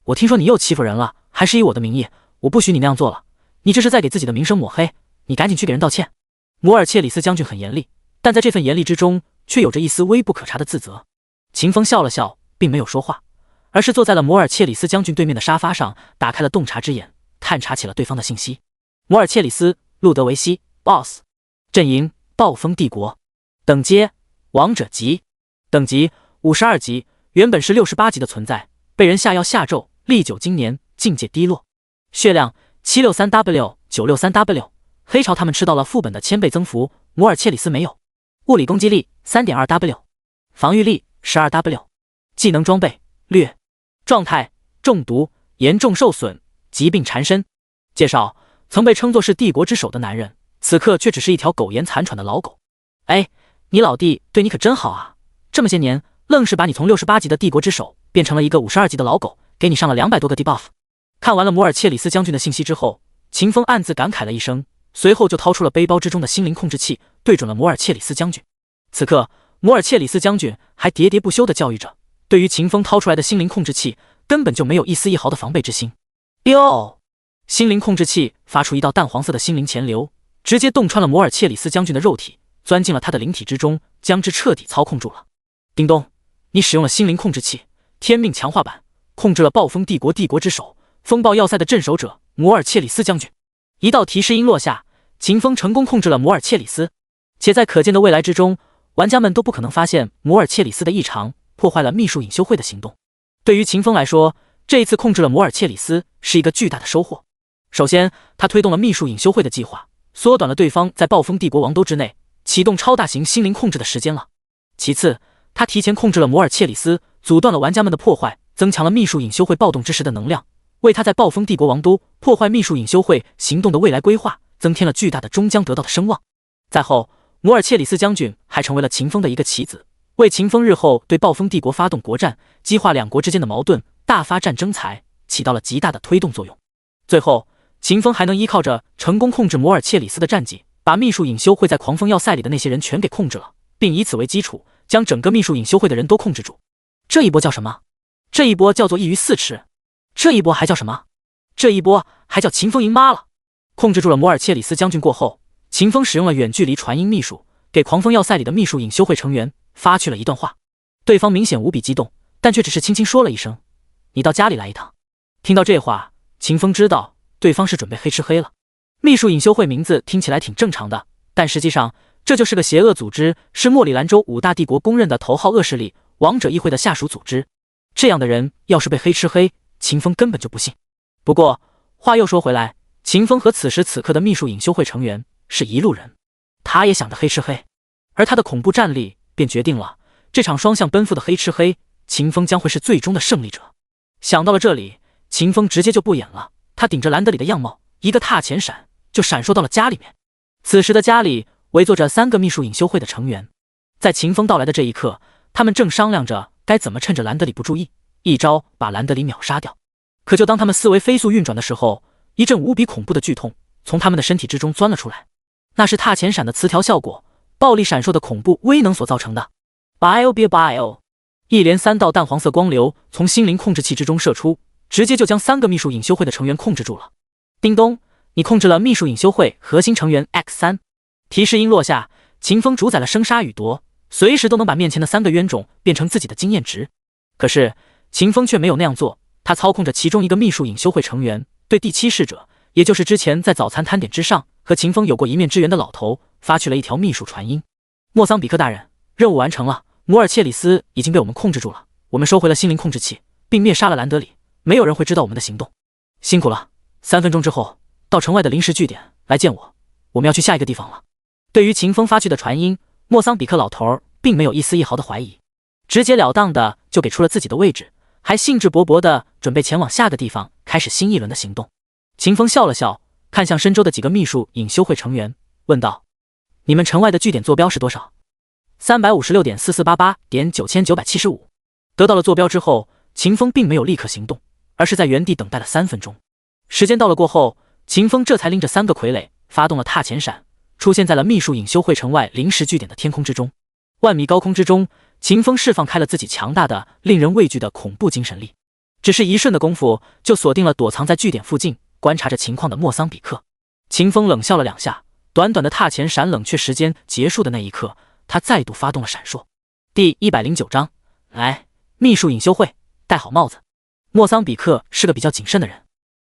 我听说你又欺负人了，还是以我的名义，我不许你那样做了。你这是在给自己的名声抹黑，你赶紧去给人道歉。”摩尔切里斯将军很严厉，但在这份严厉之中，却有着一丝微不可察的自责。秦风笑了笑，并没有说话，而是坐在了摩尔切里斯将军对面的沙发上，打开了洞察之眼，探查起了对方的信息。摩尔切里斯，路德维希 ，Boss， 阵营暴风帝国，等阶王者级，等级52级，原本是68级的存在，被人下药下咒，历久经年，境界低落。血量 763W、963W， 黑潮他们吃到了副本的1000倍增幅，摩尔切里斯没有。物理攻击力 3.2W， 防御力 12W， 技能装备略，状态中毒，严重受损，疾病缠身。介绍：曾被称作是帝国之首的男人，此刻却只是一条苟延残喘的老狗。哎，你老弟对你可真好啊，这么些年愣是把你从68级的帝国之首变成了一个52级的老狗，给你上了200多个 debuff。 看完了摩尔切里斯将军的信息之后，秦风暗自感慨了一声，随后就掏出了背包之中的心灵控制器，对准了摩尔切里斯将军。此刻摩尔切里斯将军还喋喋不休地教育着，对于秦风掏出来的心灵控制器根本就没有一丝一毫的防备之心。哟，心灵控制器发出一道淡黄色的心灵潜流，直接洞穿了摩尔切里斯将军的肉体，钻进了他的灵体之中，将之彻底操控住了。叮咚，你使用了心灵控制器天命强化版，控制了暴风帝国帝国之首风暴要塞的镇守者摩尔切里斯将军。一道提示音落下，秦风成功控制了摩尔切里斯，且在可见的未来之中，玩家们都不可能发现摩尔切里斯的异常，破坏了秘术隐修会的行动。对于秦风来说，这一次控制了摩尔切里斯是一个巨大的收获。首先，他推动了秘术隐修会的计划，缩短了对方在暴风帝国王都之内启动超大型心灵控制的时间了。其次，他提前控制了摩尔切里斯，阻断了玩家们的破坏，增强了秘术隐修会暴动之时的能量，为他在暴风帝国王都破坏秘术隐修会行动的未来规划增添了巨大的终将得到的声望。再后，摩尔切里斯将军还成为了秦风的一个棋子，为秦风日后对暴风帝国发动国战，激化两国之间的矛盾，大发战争财起到了极大的推动作用。最后，秦风还能依靠着成功控制摩尔切里斯的战绩，把秘术隐修会在狂风要塞里的那些人全给控制了，并以此为基础，将整个秘术隐修会的人都控制住。这一波叫什么？这一波叫做一鱼4吃。这一波还叫什么？这一波还叫秦风赢妈了。控制住了摩尔切里斯将军过后，秦风使用了远距离传音秘术，给狂风要塞里的秘术隐修会成员发去了一段话。对方明显无比激动，但却只是轻轻说了一声：“你到家里来一趟。”听到这话，秦风知道对方是准备黑吃黑了。秘术隐修会名字听起来挺正常的，但实际上这就是个邪恶组织，是莫里兰州5大帝国公认的头号恶势力王者议会的下属组织。这样的人要是被黑吃黑，秦风根本就不信。不过话又说回来，秦风和此时此刻的秘术隐修会成员是一路人，他也想着黑吃黑，而他的恐怖战力便决定了这场双向奔赴的黑吃黑，秦风将会是最终的胜利者。想到了这里，秦风直接就不演了，他顶着兰德里的样貌，一个踏前闪就闪烁到了家里面。此时的家里围坐着3个秘术隐修会的成员，在秦风到来的这一刻，他们正商量着该怎么趁着兰德里不注意，一招把兰德里秒杀掉。可就当他们思维飞速运转的时候，一阵无比恐怖的剧痛从他们的身体之中钻了出来，那是踏前闪的词条效果，暴力闪烁的恐怖威能所造成的。Bio， 一连3道淡黄色光流从心灵控制器之中射出，直接就将3个秘术隐修会的成员控制住了。叮咚，你控制了秘术隐修会核心成员 X3。提示音落下，秦风主宰了生杀予夺，随时都能把面前的3个冤种变成自己的经验值。可是秦风却没有那样做，他操控着其中一个秘术隐修会成员，对第7侍者，也就是之前在早餐摊点之上和秦风有过一面之缘的老头，发去了一条秘术传音：莫桑比克大人，任务完成了，摩尔切里斯已经被我们控制住了，我们收回了心灵控制器，并灭杀了兰德里，没有人会知道我们的行动。辛苦了，3分钟之后到城外的临时据点来见我，我们要去下一个地方了。对于秦风发去的传音，莫桑比克老头并没有一丝一毫的怀疑，直截了当的就给出了自己的位置，还兴致勃勃的准备前往下个地方开始新一轮的行动。秦风笑了笑，看向深州的几个秘术隐修会成员，问道：你们城外的据点坐标是多少？356.4488.9975。得到了坐标之后，秦风并没有立刻行动，而是在原地等待了3分钟。时间到了过后，秦风这才拎着3个傀儡发动了踏前闪，出现在了秘术隐修会城外临时据点的天空之中。万米高空之中，秦风释放开了自己强大的令人畏惧的恐怖精神力，只是一瞬的功夫就锁定了躲藏在据点附近观察着情况的莫桑比克。秦风冷笑了2下，短短的踏前闪冷却时间结束的那一刻，他再度发动了闪烁。第109章，来，秘术隐修会，戴好帽子。莫桑比克是个比较谨慎的人，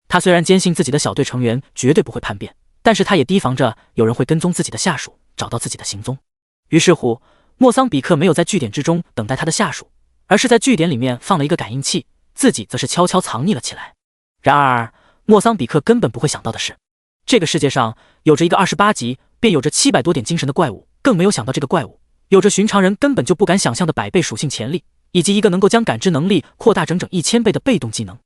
他虽然坚信自己的小队成员绝对不会叛变，但是他也提防着有人会跟踪自己的下属，找到自己的行踪。于是乎，莫桑比克没有在据点之中等待他的下属，而是在据点里面放了一个感应器，自己则是悄悄藏匿了起来。然而莫桑比克根本不会想到的是，这个世界上有着一个28级便有着700多点精神的怪物，更没有想到这个怪物有着寻常人根本就不敢想象的100倍属性潜力，以及一个能够将感知能力扩大整整1000倍的被动技能。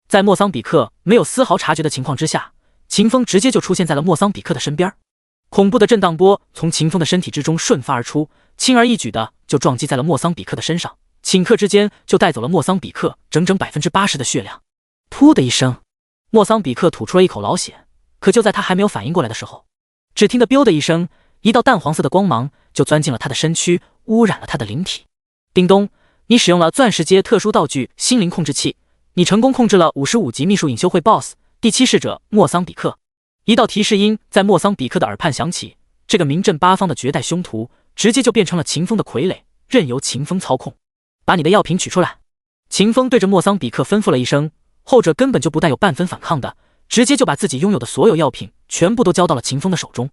在莫桑比克没有丝毫察觉的情况之下，秦风直接就出现在了莫桑比克的身边。恐怖的震荡波从秦风的身体之中瞬发而出，轻而易举的就撞击在了莫桑比克的身上，顷刻之间就带走了莫桑比克整整80%的血量。噗的一声，莫桑比克吐出了一口老血，可就在他还没有反应过来的时候，只听得 biu 的一声，一道淡黄色的光芒就钻进了他的身躯，污染了他的灵体。叮咚，你使用了钻石阶特殊道具心灵控制器，你成功控制了55级秘术隐修会 BOSS 第7侍者莫桑比克。一道提示音在莫桑比克的耳畔响起，这个名震8方的绝代凶徒直接就变成了秦风的傀儡，任由秦风操控。把你的药品取出来。秦风对着莫桑比克吩咐了一声，后者根本就不带有半分反抗的，直接就把自己拥有的所有药品全部都交到了秦风的手中。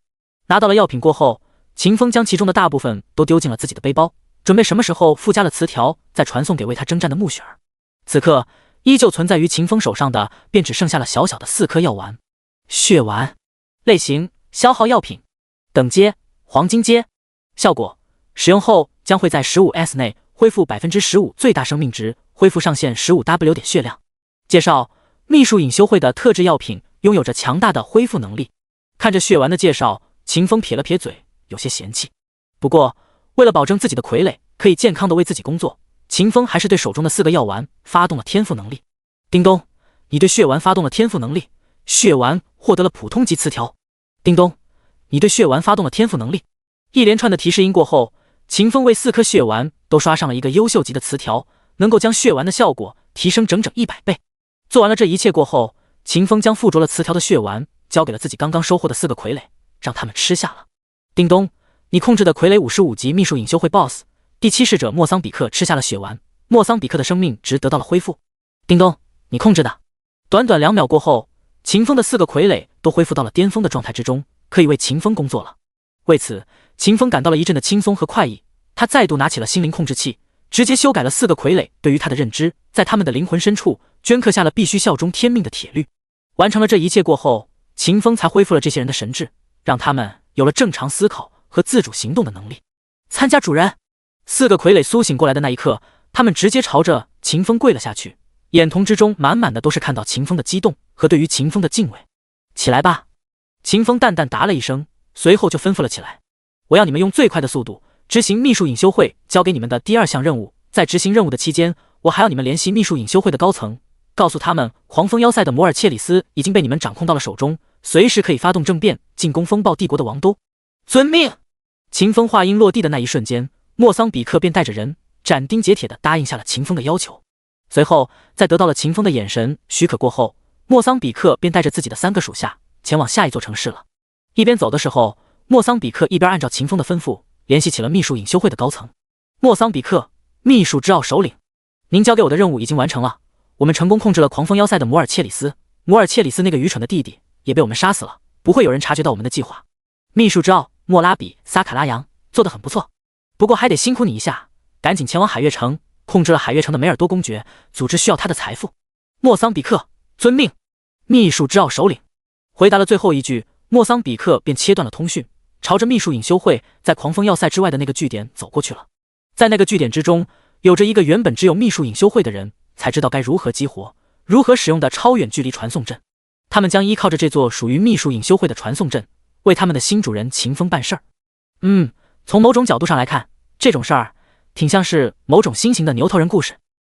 拿到了药品过后，秦风将其中的大部分都丢进了自己的背包，准备什么时候附加了词条再传送给为他征战的穆雪儿。此刻依旧存在于秦风手上的便只剩下了小小的4颗药丸。血丸，类型消耗药品，等阶黄金阶，效果使用后将会在 15S 内恢复 15% 最大生命值，恢复上限 15W 点血量。介绍，秘术隐修会的特制药品拥有着强大的恢复能力。看着血丸的介绍，秦风撇了撇嘴，有些嫌弃。不过为了保证自己的傀儡可以健康的为自己工作，秦风还是对手中的4个药丸发动了天赋能力。叮咚，你对血丸发动了天赋能力，血丸获得了普通级词条。叮咚，你对血丸发动了天赋能力。一连串的提示音过后，秦风为4颗血丸都刷上了一个优秀级的词条，能够将血丸的效果提升整整100倍。做完了这一切过后，秦风将附着了词条的血丸交给了自己刚刚收获的4个傀儡，让他们吃下了。叮咚，你控制的傀儡55级秘术隐修会 BOSS 第7侍者莫桑比克吃下了血丸，莫桑比克的生命值得到了恢复。叮咚，你控制的。短短2秒过后，秦风的4个傀儡都恢复到了巅峰的状态之中，可以为秦风工作了。为此，秦风感到了一阵的轻松和快意，他再度拿起了心灵控制器，直接修改了4个傀儡对于他的认知，在他们的灵魂深处镌刻下了必须效忠天命的铁律。完成了这一切过后，秦风才恢复了这些人的神智，让他们有了正常思考和自主行动的能力。参加主人！4个傀儡苏醒过来的那一刻，他们直接朝着秦风跪了下去，眼瞳之中满满的都是看到秦风的激动和对于秦风的敬畏。起来吧！秦风淡淡答了一声，随后就吩咐了起来：“我要你们用最快的速度执行秘术隐修会交给你们的第2项任务。在执行任务的期间，我还要你们联系秘术隐修会的高层，告诉他们狂风要塞的摩尔切里斯已经被你们掌控到了手中，随时可以发动政变，进攻风暴帝国的王都。”遵命！秦风话音落地的那一瞬间，莫桑比克便带着人斩钉截铁地答应下了秦风的要求。随后，在得到了秦风的眼神许可过后，莫桑比克便带着自己的3个属下前往下一座城市了。一边走的时候，莫桑比克一边按照秦风的吩咐联系起了秘术隐修会的高层。莫桑比克，秘术之奥首领，您交给我的任务已经完成了，我们成功控制了狂风要塞的摩尔切里斯，摩尔切里斯那个愚蠢的弟弟也被我们杀死了，不会有人察觉到我们的计划。秘术之奥，莫拉比、萨卡拉扬做得很不错，不过还得辛苦你一下，赶紧前往海月城，控制了海月城的梅尔多公爵，组织需要他的财富。莫桑比克，遵命！秘术之奥首领回答了最后一句，莫桑比克便切断了通讯，朝着秘术隐修会在狂风要塞之外的那个据点走过去了。在那个据点之中，有着一个原本只有秘术隐修会的人才知道该如何激活、如何使用的超远距离传送阵。他们将依靠着这座属于秘术隐修会的传送阵，为他们的新主人秦风办事儿。从某种角度上来看，这种事儿挺像是某种新型的牛头人故事。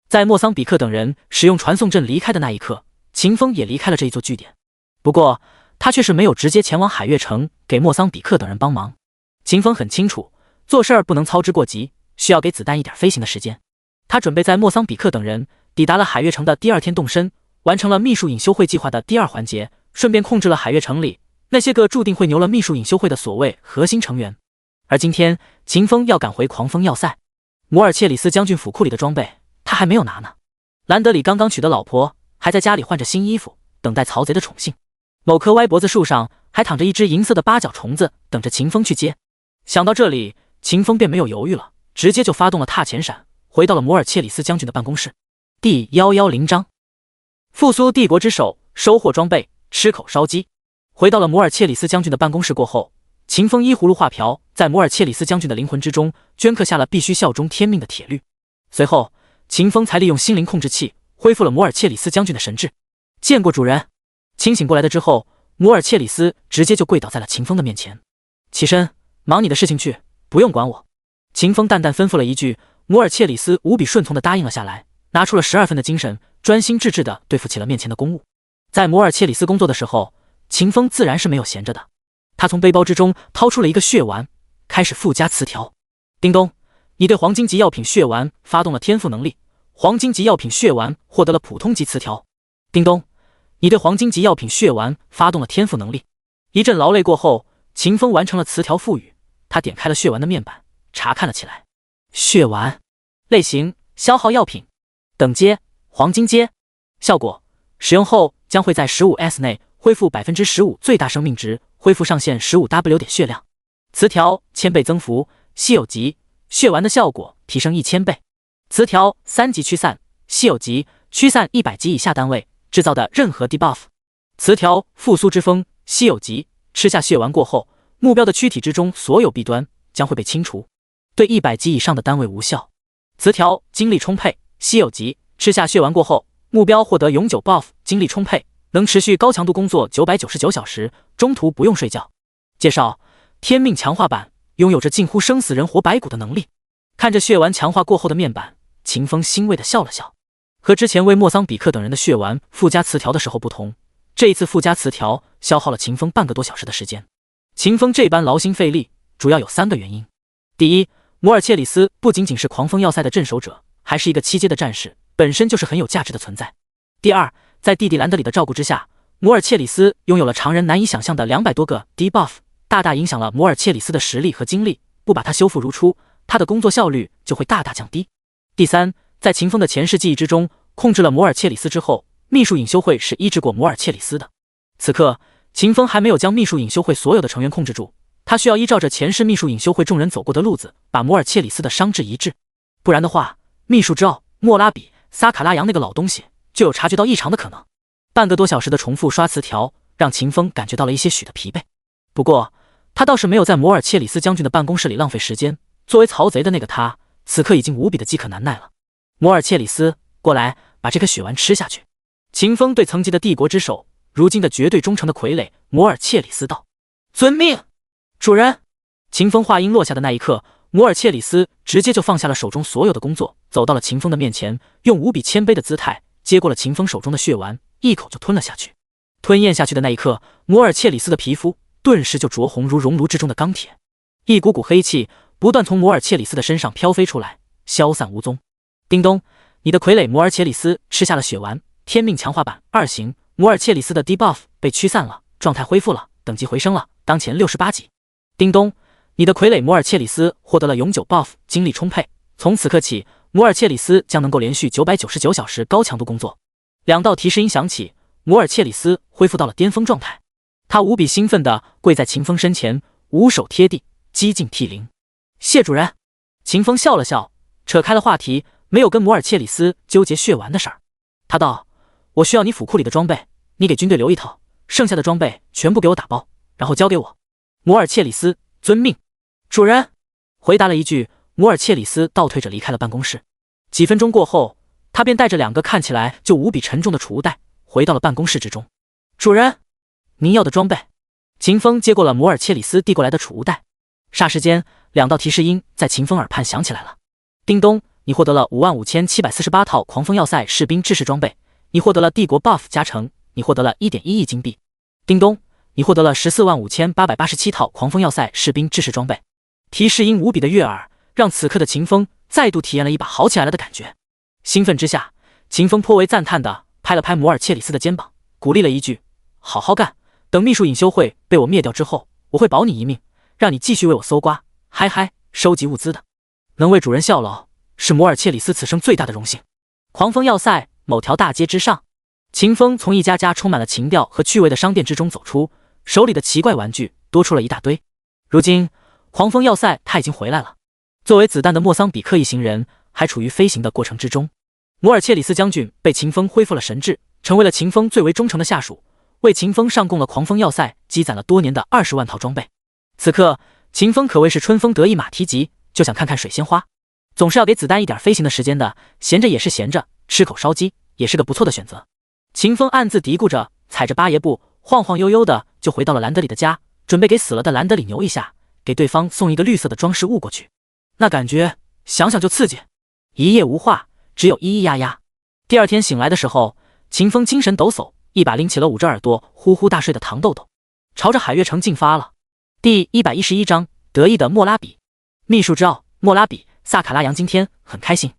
在莫桑比克等人使用传送阵离开的那一刻，秦风也离开了这一座据点。不过他却是没有直接前往海月城给莫桑比克等人帮忙。秦风很清楚，做事儿不能操之过急，需要给子弹一点飞行的时间。他准备在莫桑比克等人抵达了海月城的第2天动身，完成了秘术隐修会计划的第2环节，顺便控制了海月城里那些个注定会牛了秘术隐修会的所谓核心成员。而今天秦风要赶回狂风要塞，摩尔切里斯将军府库里的装备他还没有拿呢。兰德里刚刚娶的老婆还在家里换着新衣服，等待曹贼的宠幸。某棵歪脖子树上还躺着一只银色的8角虫子，等着秦风去接。想到这里，秦风便没有犹豫了，直接就发动了踏前闪，回到了摩尔切里斯将军的办公室。第110章复苏帝国之首，收获装备，吃口烧鸡。回到了摩尔切里斯将军的办公室过后，秦风依葫芦画瓢，在摩尔切里斯将军的灵魂之中镌刻下了必须效忠天命的铁律。随后，秦风才利用心灵控制器恢复了摩尔切里斯将军的神智。见过主人。清醒过来的之后，摩尔切里斯直接就跪倒在了秦风的面前。起身，忙你的事情去，不用管我。秦风淡淡吩咐了一句，摩尔切里斯无比顺从地答应了下来，拿出了12分的精神，专心致志地对付起了面前的公务。在摩尔切里斯工作的时候，秦风自然是没有闲着的。他从背包之中掏出了一个血丸，开始附加词条。叮咚，你对黄金级药品血丸发动了天赋能力，黄金级药品血丸获得了普通级词条。叮咚，你对黄金级药品血丸发动了天赋能力。一阵劳累过后，秦风完成了词条赋予。他点开了血丸的面板，查看了起来。血丸类型：消耗药品，等阶：黄金阶，效果：使用后将会在 15S 内恢复 15% 最大生命值，恢复上限 15W 点血量。词条：1000倍增幅，稀有级，血丸的效果提升1000倍。词条：3级驱散，稀有级，驱散100级以下单位制造的任何 debuff。词条：复苏之风，稀有级，吃下血丸过后，目标的躯体之中所有弊端将会被清除，对100级以上的单位无效。词条：精力充沛，稀有级，吃下血丸过后，目标获得永久 buff， 精力充沛，能持续高强度工作999小时，中途不用睡觉。介绍：天命强化版，拥有着近乎生死人活白骨的能力。看着血丸强化过后的面板，秦风欣慰地笑了笑。和之前为莫桑比克等人的血丸附加词条的时候不同，这一次附加词条消耗了秦风半个多小时的时间。秦风这般劳心费力，主要有3个原因。第一，摩尔切里斯不仅仅是狂风要塞的镇守者，还是一个7阶的战士，本身就是很有价值的存在。第二，在弟弟兰德里的照顾之下，摩尔切里斯拥有了常人难以想象的200多个 debuff， 大大影响了摩尔切里斯的实力和精力，不把他修复如初，他的工作效率就会大大降低。第三，在秦风的前世记忆之中，控制了摩尔切里斯之后，秘术隐修会是医治过摩尔切里斯的。此刻，秦风还没有将秘术隐修会所有的成员控制住，他需要依照着前世秘术隐修会众人走过的路子，把摩尔切里斯的伤治医治。不然的话，秘术之奥、莫拉比、萨卡拉扬那个老东西就有察觉到异常的可能。半个多小时的重复刷词条，让秦风感觉到了一些许的疲惫。不过，他倒是没有在摩尔切里斯将军的办公室里浪费时间。作为曹贼的那个他，此刻已经无比的饥渴难耐了。摩尔切里斯，过来，把这颗血丸吃下去。秦风对曾经的帝国之首，如今的绝对忠诚的傀儡摩尔切里斯道：遵命。主人！秦风话音落下的那一刻，摩尔切里斯直接就放下了手中所有的工作，走到了秦风的面前，用无比谦卑的姿态接过了秦风手中的血丸，一口就吞了下去。吞咽下去的那一刻，摩尔切里斯的皮肤顿时就灼红如熔炉之中的钢铁，一股股黑气不断从摩尔切里斯的身上飘飞出来，消散无踪。叮咚，你的傀儡摩尔切里斯吃下了血丸，天命强化版2型，摩尔切里斯的 debuff 被驱散了，状态恢复了，等级回升了，当前68级。叮咚，你的傀儡摩尔切里斯获得了永久 buff， 精力充沛，从此刻起，摩尔切里斯将能够连续999小时高强度工作。2道提示音响起，摩尔切里斯恢复到了巅峰状态，他无比兴奋地跪在秦风身前，五手贴地，几近涕零。谢主人！秦风笑了笑，扯开了话题，没有跟摩尔切里斯纠结血丸的事儿。他道：我需要你府库里的装备，你给军队留一套，剩下的装备全部给我打包，然后交给我。摩尔切里斯遵命。主人！回答了一句，摩尔切里斯倒退着离开了办公室。几分钟过后，他便带着2个看起来就无比沉重的储物袋回到了办公室之中。主人，您要的装备。秦风接过了摩尔切里斯递过来的储物袋，霎时间2道提示音在秦风耳畔响起来了。叮咚，你获得了55748套狂风要塞士兵制式装备，你获得了帝国 buff 加成，你获得了 1.1 亿金币。叮咚，你获得了145887套狂风要塞士兵制式装备。提示音无比的悦耳，让此刻的秦风再度体验了一把好起来了的感觉。兴奋之下，秦风颇为赞叹地拍了拍摩尔切里斯的肩膀，鼓励了一句：好好干，等秘术隐修会被我灭掉之后，我会保你一命，让你继续为我搜刮嗨嗨收集物资的。能为主人效劳，是摩尔切里斯此生最大的荣幸。狂风要塞某条大街之上，秦风从一家家充满了情调和趣味的商店之中走出，手里的奇怪玩具多出了一大堆。如今狂风要塞他已经回来了，作为子弹的莫桑比克一行人还处于飞行的过程之中。摩尔切里斯将军被秦风恢复了神智，成为了秦风最为忠诚的下属，为秦风上供了狂风要塞积攒了多年的20万套装备。此刻秦风可谓是春风得意马蹄疾，就想看看水仙花。总是要给子弹一点飞行的时间的，闲着也是闲着，吃口烧鸡也是个不错的选择。秦风暗自嘀咕着，踩着八爷步晃晃悠悠的就回到了兰德里的家，准备给死了的兰德里牛一下，给对方送一个绿色的装饰物过去。那感觉想想就刺激。一夜无话，只有咿咿呀呀。第二天醒来的时候，秦风精神抖擞，一把拎起了捂着耳朵呼呼大睡的糖豆豆，朝着海月城进发了。第111章，得意的莫拉比。秘术之奥，莫拉比萨卡拉扬今天很开心，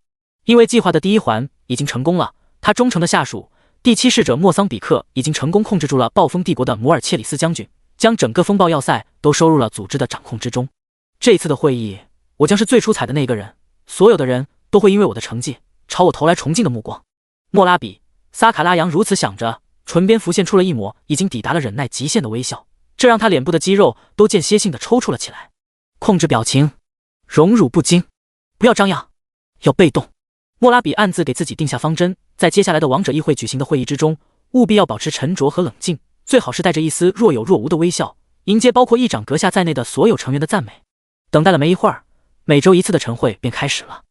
因为计划的第1环已经成功了，他忠诚的下属第7使者莫桑比克已经成功控制住了暴风帝国的摩尔切里斯将军，将整个风暴要塞都收入了组织的掌控之中。这次的会议，我将是最出彩的那个人，所有的人都会因为我的成绩朝我投来崇敬的目光。莫拉比萨卡拉扬如此想着，唇边浮现出了一抹已经抵达了忍耐极限的微笑，这让他脸部的肌肉都间歇性的抽搐了起来。控制表情，荣辱不惊，不要张扬，要被动。莫拉比暗自给自己定下方针，在接下来的王者议会举行的会议之中，务必要保持沉着和冷静，最好是带着一丝若有若无的微笑，迎接包括议长阁下在内的所有成员的赞美。等待了没一会儿，每周一次的晨会便开始了。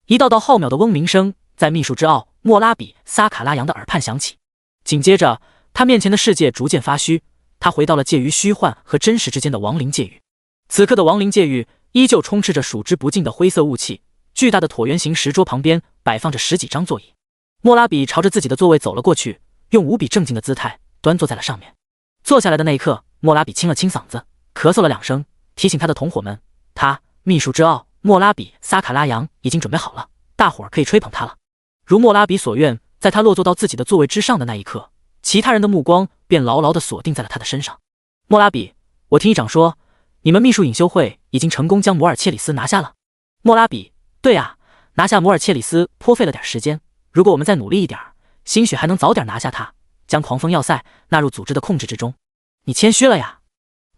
一道道浩渺的嗡鸣声在秘术之奥莫拉比萨卡拉扬的耳畔响起，紧接着他面前的世界逐渐发虚，他回到了介于虚幻和真实之间的亡灵界域。此刻的亡灵界域依旧充斥着数之不尽的灰色雾气，巨大的椭圆形石桌旁边摆放着10几张座椅。莫拉比朝着自己的座位走了过去，用无比正经的姿态端坐在了上面。坐下来的那一刻，莫拉比清了清嗓子，咳嗽了2声，提醒他的同伙们，他秘术之奥莫拉比萨卡拉扬已经准备好了，大伙儿可以吹捧他了。如莫拉比所愿，在他落座到自己的座位之上的那一刻，其他人的目光便牢牢地锁定在了他的身上。莫拉比，我听议长说，你们秘术隐修会已经成功将摩尔切里斯拿下了。莫拉比，对啊，拿下摩尔切里斯颇费了点时间，如果我们再努力一点，兴许还能早点拿下他，将狂风要塞纳入组织的控制之中。你谦虚了呀，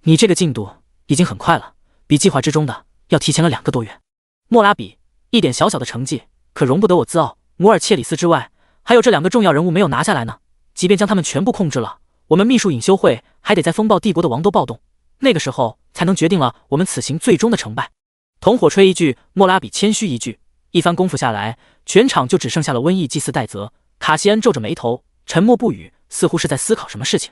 你这个进度已经很快了，比计划之中的要提前了2个多月。莫拉比，一点小小的成绩可容不得我自傲，摩尔切里斯之外，还有这2个重要人物没有拿下来呢。即便将他们全部控制了，我们秘术隐修会还得在风暴帝国的王都暴动，那个时候才能决定了我们此行最终的成败。同伙吹一句，莫拉比谦虚一句，一番功夫下来，全场就只剩下了瘟疫祭司戴泽。卡西恩皱着眉头，沉默不语，似乎是在思考什么事情。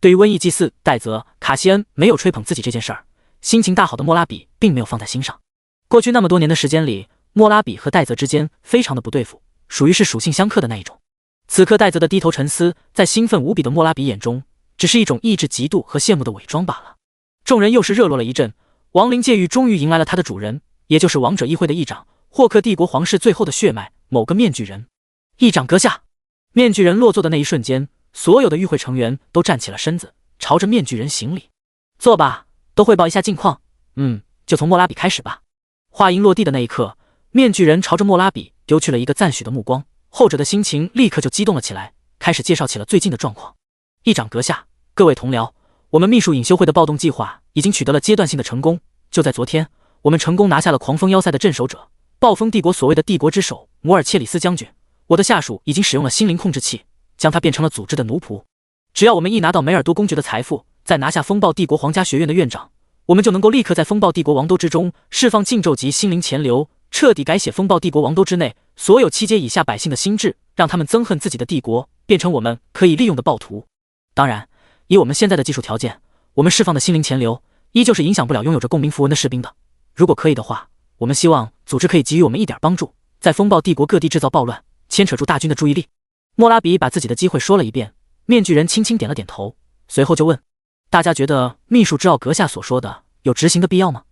对于瘟疫祭司戴泽，卡西恩没有吹捧自己这件事儿，心情大好的莫拉比并没有放在心上。过去那么多年的时间里，莫拉比和戴泽之间非常的不对付，属于是属性相克的那一种。此刻戴泽的低头沉思，在兴奋无比的莫拉比眼中，只是一种抑制嫉妒和羡慕的伪装罢了。众人又是热络了一阵，亡灵界域终于迎来了他的主人，也就是王者议会的议长，霍克帝国皇室最后的血脉，某个面具人。议长阁下。面具人落座的那一瞬间，所有的议会成员都站起了身子，朝着面具人行礼。坐吧，都汇报一下近况。就从莫拉比开始吧。话音落地的那一刻，面具人朝着莫拉比丢去了一个赞许的目光，后者的心情立刻就激动了起来，开始介绍起了最近的状况。议长阁下，各位同僚，我们秘术隐修会的暴动计划已经取得了阶段性的成功。就在昨天，我们成功拿下了狂风要塞的镇守者，暴风帝国所谓的帝国之首摩尔切里斯将军。我的下属已经使用了心灵控制器，将他变成了组织的奴仆。只要我们一拿到梅尔多公爵的财富，再拿下风暴帝国皇家学院的院长，我们就能够立刻在风暴帝国王都之中释放禁咒级心灵潜流，彻底改写风暴帝国王都之内所有7阶以下百姓的心智，让他们憎恨自己的帝国，变成我们可以利用的暴徒。当然，以我们现在的技术条件，我们释放的心灵潜流依旧是影响不了拥有着共鸣符文的士兵的。如果可以的话，我们希望组织可以给予我们一点帮助，在风暴帝国各地制造暴乱，牵扯住大军的注意力。莫拉比把自己的机会说了一遍，面具人轻轻点了点头，随后就问：大家觉得秘书之奥阁下所说的有执行的必要吗？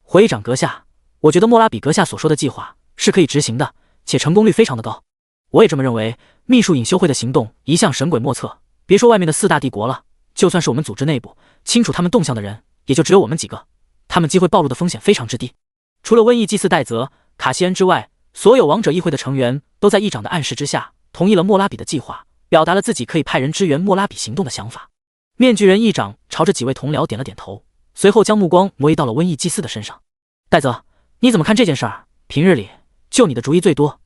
回议长阁下，我觉得莫拉比阁下所说的计划是可以执行的，且成功率非常的高。我也这么认为，秘术隐修会的行动一向神鬼莫测，别说外面的4大帝国了，就算是我们组织内部，清楚他们动向的人也就只有我们几个，他们机会暴露的风险非常之低。除了瘟疫祭司戴泽、卡西恩之外，所有王者议会的成员都在议长的暗示之下同意了莫拉比的计划，表达了自己可以派人支援莫拉比行动的想法。面具人议长朝着几位同僚点了点头，随后将目光挪移到了瘟疫祭司的身上。戴泽，你怎么看这件事儿？平日里就你的主意最多，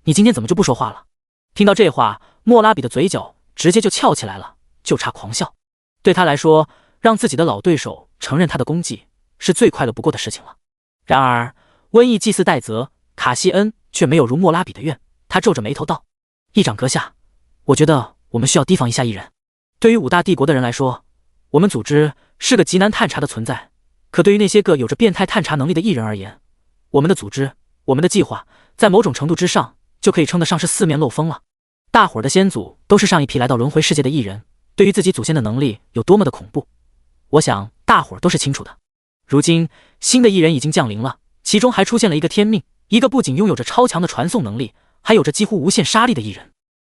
你今天怎么就不说话了？听到这话，莫拉比的嘴角直接就翘起来了，就差狂笑。对他来说，让自己的老对手承认他的功绩是最快乐不过的事情了。然而瘟疫祭司戴泽、卡西恩却没有如莫拉比的愿，他皱着眉头道：议长阁下，我觉得我们需要提防一下异人。对于5大帝国的人来说，我们组织是个极难探查的存在，可对于那些个有着变态探查能力的异人而言，我们的组织，我们的计划，在某种程度之上就可以称得上是4面漏风了。大伙儿的先祖都是上一批来到轮回世界的异人，对于自己祖先的能力有多么的恐怖，我想大伙儿都是清楚的。如今新的异人已经降临了，其中还出现了一个天命，一个不仅拥有着超强的传送能力，还有着几乎无限杀力的异人。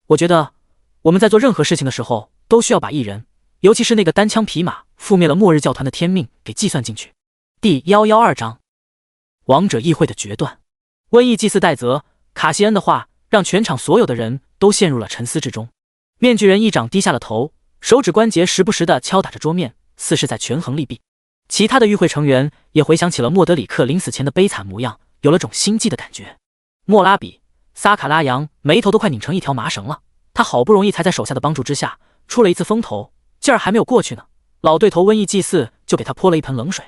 我觉得我们在做任何事情的时候都需要把异人，尤其是那个单枪匹马覆灭了末日教团的天命给计算进去。第112章王者议会的决断。瘟疫祭司戴泽、卡西恩的话让全场所有的人都陷入了沉思之中。面具人议长低下了头，手指关节时不时地敲打着桌面，似是在权衡利弊。其他的与会成员也回想起了莫德里克临死前的悲惨模样，有了种心悸的感觉。莫拉比、撒卡拉扬眉头都快拧成一条麻绳了，他好不容易才在手下的帮助之下出了一次风头，劲儿还没有过去呢，老对头瘟疫祭司就给他泼了一盆冷水。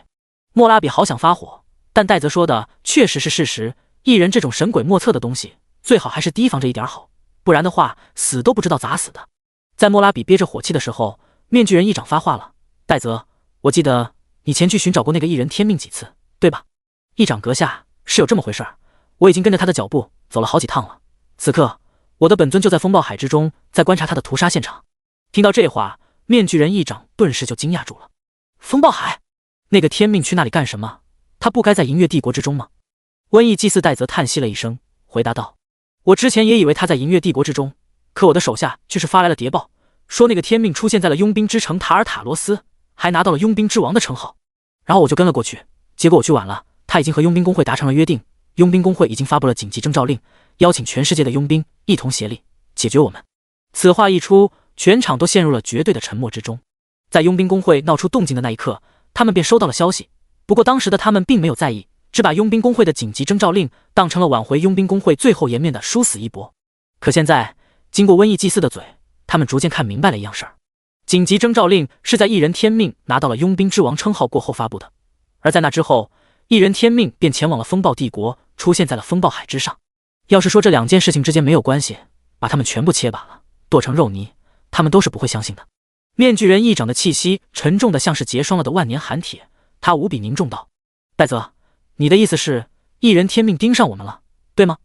莫拉比好想发火，但戴泽说的确实是事实，异人这种神鬼莫测的东西最好还是提防着一点好，不然的话死都不知道咋死的。在莫拉比憋着火气的时候，面具人议长发话了：戴泽，我记得你前去寻找过那个异人天命几次，对吧？议长阁下，是有这么回事儿，我已经跟着他的脚步走了好几趟了。此刻我的本尊就在风暴海之中，在观察他的屠杀现场。听到这话，面具人议长顿时就惊讶住了。风暴海，那个天命去那里干什么？他不该在银月帝国之中吗？瘟疫祭司戴泽叹息了一声，回答道：我之前也以为他在银月帝国之中，可我的手下却是发来了谍报，说那个天命出现在了佣兵之城塔尔塔罗斯，还拿到了佣兵之王的称号。然后我就跟了过去，结果我去晚了，他已经和佣兵工会达成了约定，佣兵工会已经发布了紧急征召令，邀请全世界的佣兵一同协力解决我们。此话一出，全场都陷入了绝对的沉默之中。在佣兵工会闹出动静的那一刻，他们便收到了消息，不过当时的他们并没有在意，只把佣兵工会的紧急征召令当成了挽回佣兵工会最后颜面的殊死一搏。可现在经过瘟疫祭司的嘴，他们逐渐看明白了一样事儿。紧急征召令是在异人天命拿到了佣兵之王称号过后发布的，而在那之后，异人天命便前往了风暴帝国，出现在了风暴海之上。要是说这2件事情之间没有关系，把他们全部切罢了，剁成肉泥，他们都是不会相信的。面具人议长的气息沉重的像是结霜了的万年寒铁，他无比凝重道：“戴泽，你的意思是一人天命盯上我们了，对吗？”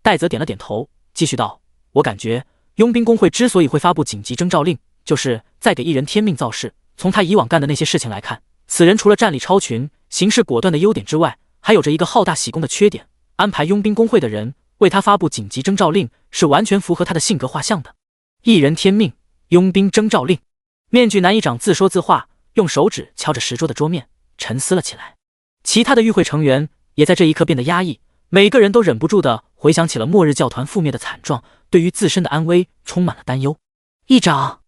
戴泽点了点头，继续道：“我感觉佣兵工会之所以会发布紧急征召令，就是在给一人天命造势。从他以往干的那些事情来看，此人除了战力超群、行事果断的优点之外，还有着一个好大喜功的缺点。安排佣兵工会的人为他发布紧急征召令，是完全符合他的性格画像的。一人天命，佣兵征召令。”面具男议长自说自话，用手指敲着石桌的桌面，沉思了起来。其他的与会成员也在这一刻变得压抑，每个人都忍不住地回想起了末日教团覆灭的惨状，对于自身的安危充满了担忧。议长，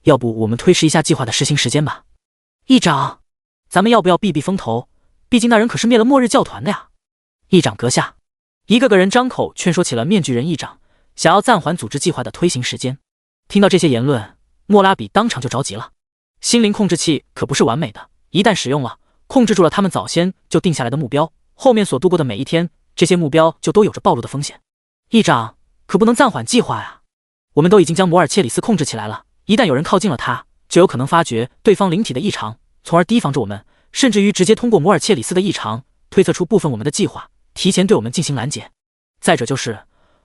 要不我们推迟一下计划的实行时间吧？议长，咱们要不要避避风头？毕竟那人可是灭了末日教团的呀。议长阁下，一个个人张口劝说起了面具人议长，想要暂缓组织计划的推行时间。听到这些言论，莫拉比当场就着急了。心灵控制器可不是完美的，一旦使用了，控制住了他们早先就定下来的目标，后面所度过的每一天，这些目标就都有着暴露的风险。议长，可不能暂缓计划呀！我们都已经将摩尔切里斯控制起来了，一旦有人靠近了他，就有可能发觉对方灵体的异常，从而提防着我们，甚至于直接通过摩尔切里斯的异常推测出部分我们的计划，提前对我们进行拦截。再者就是，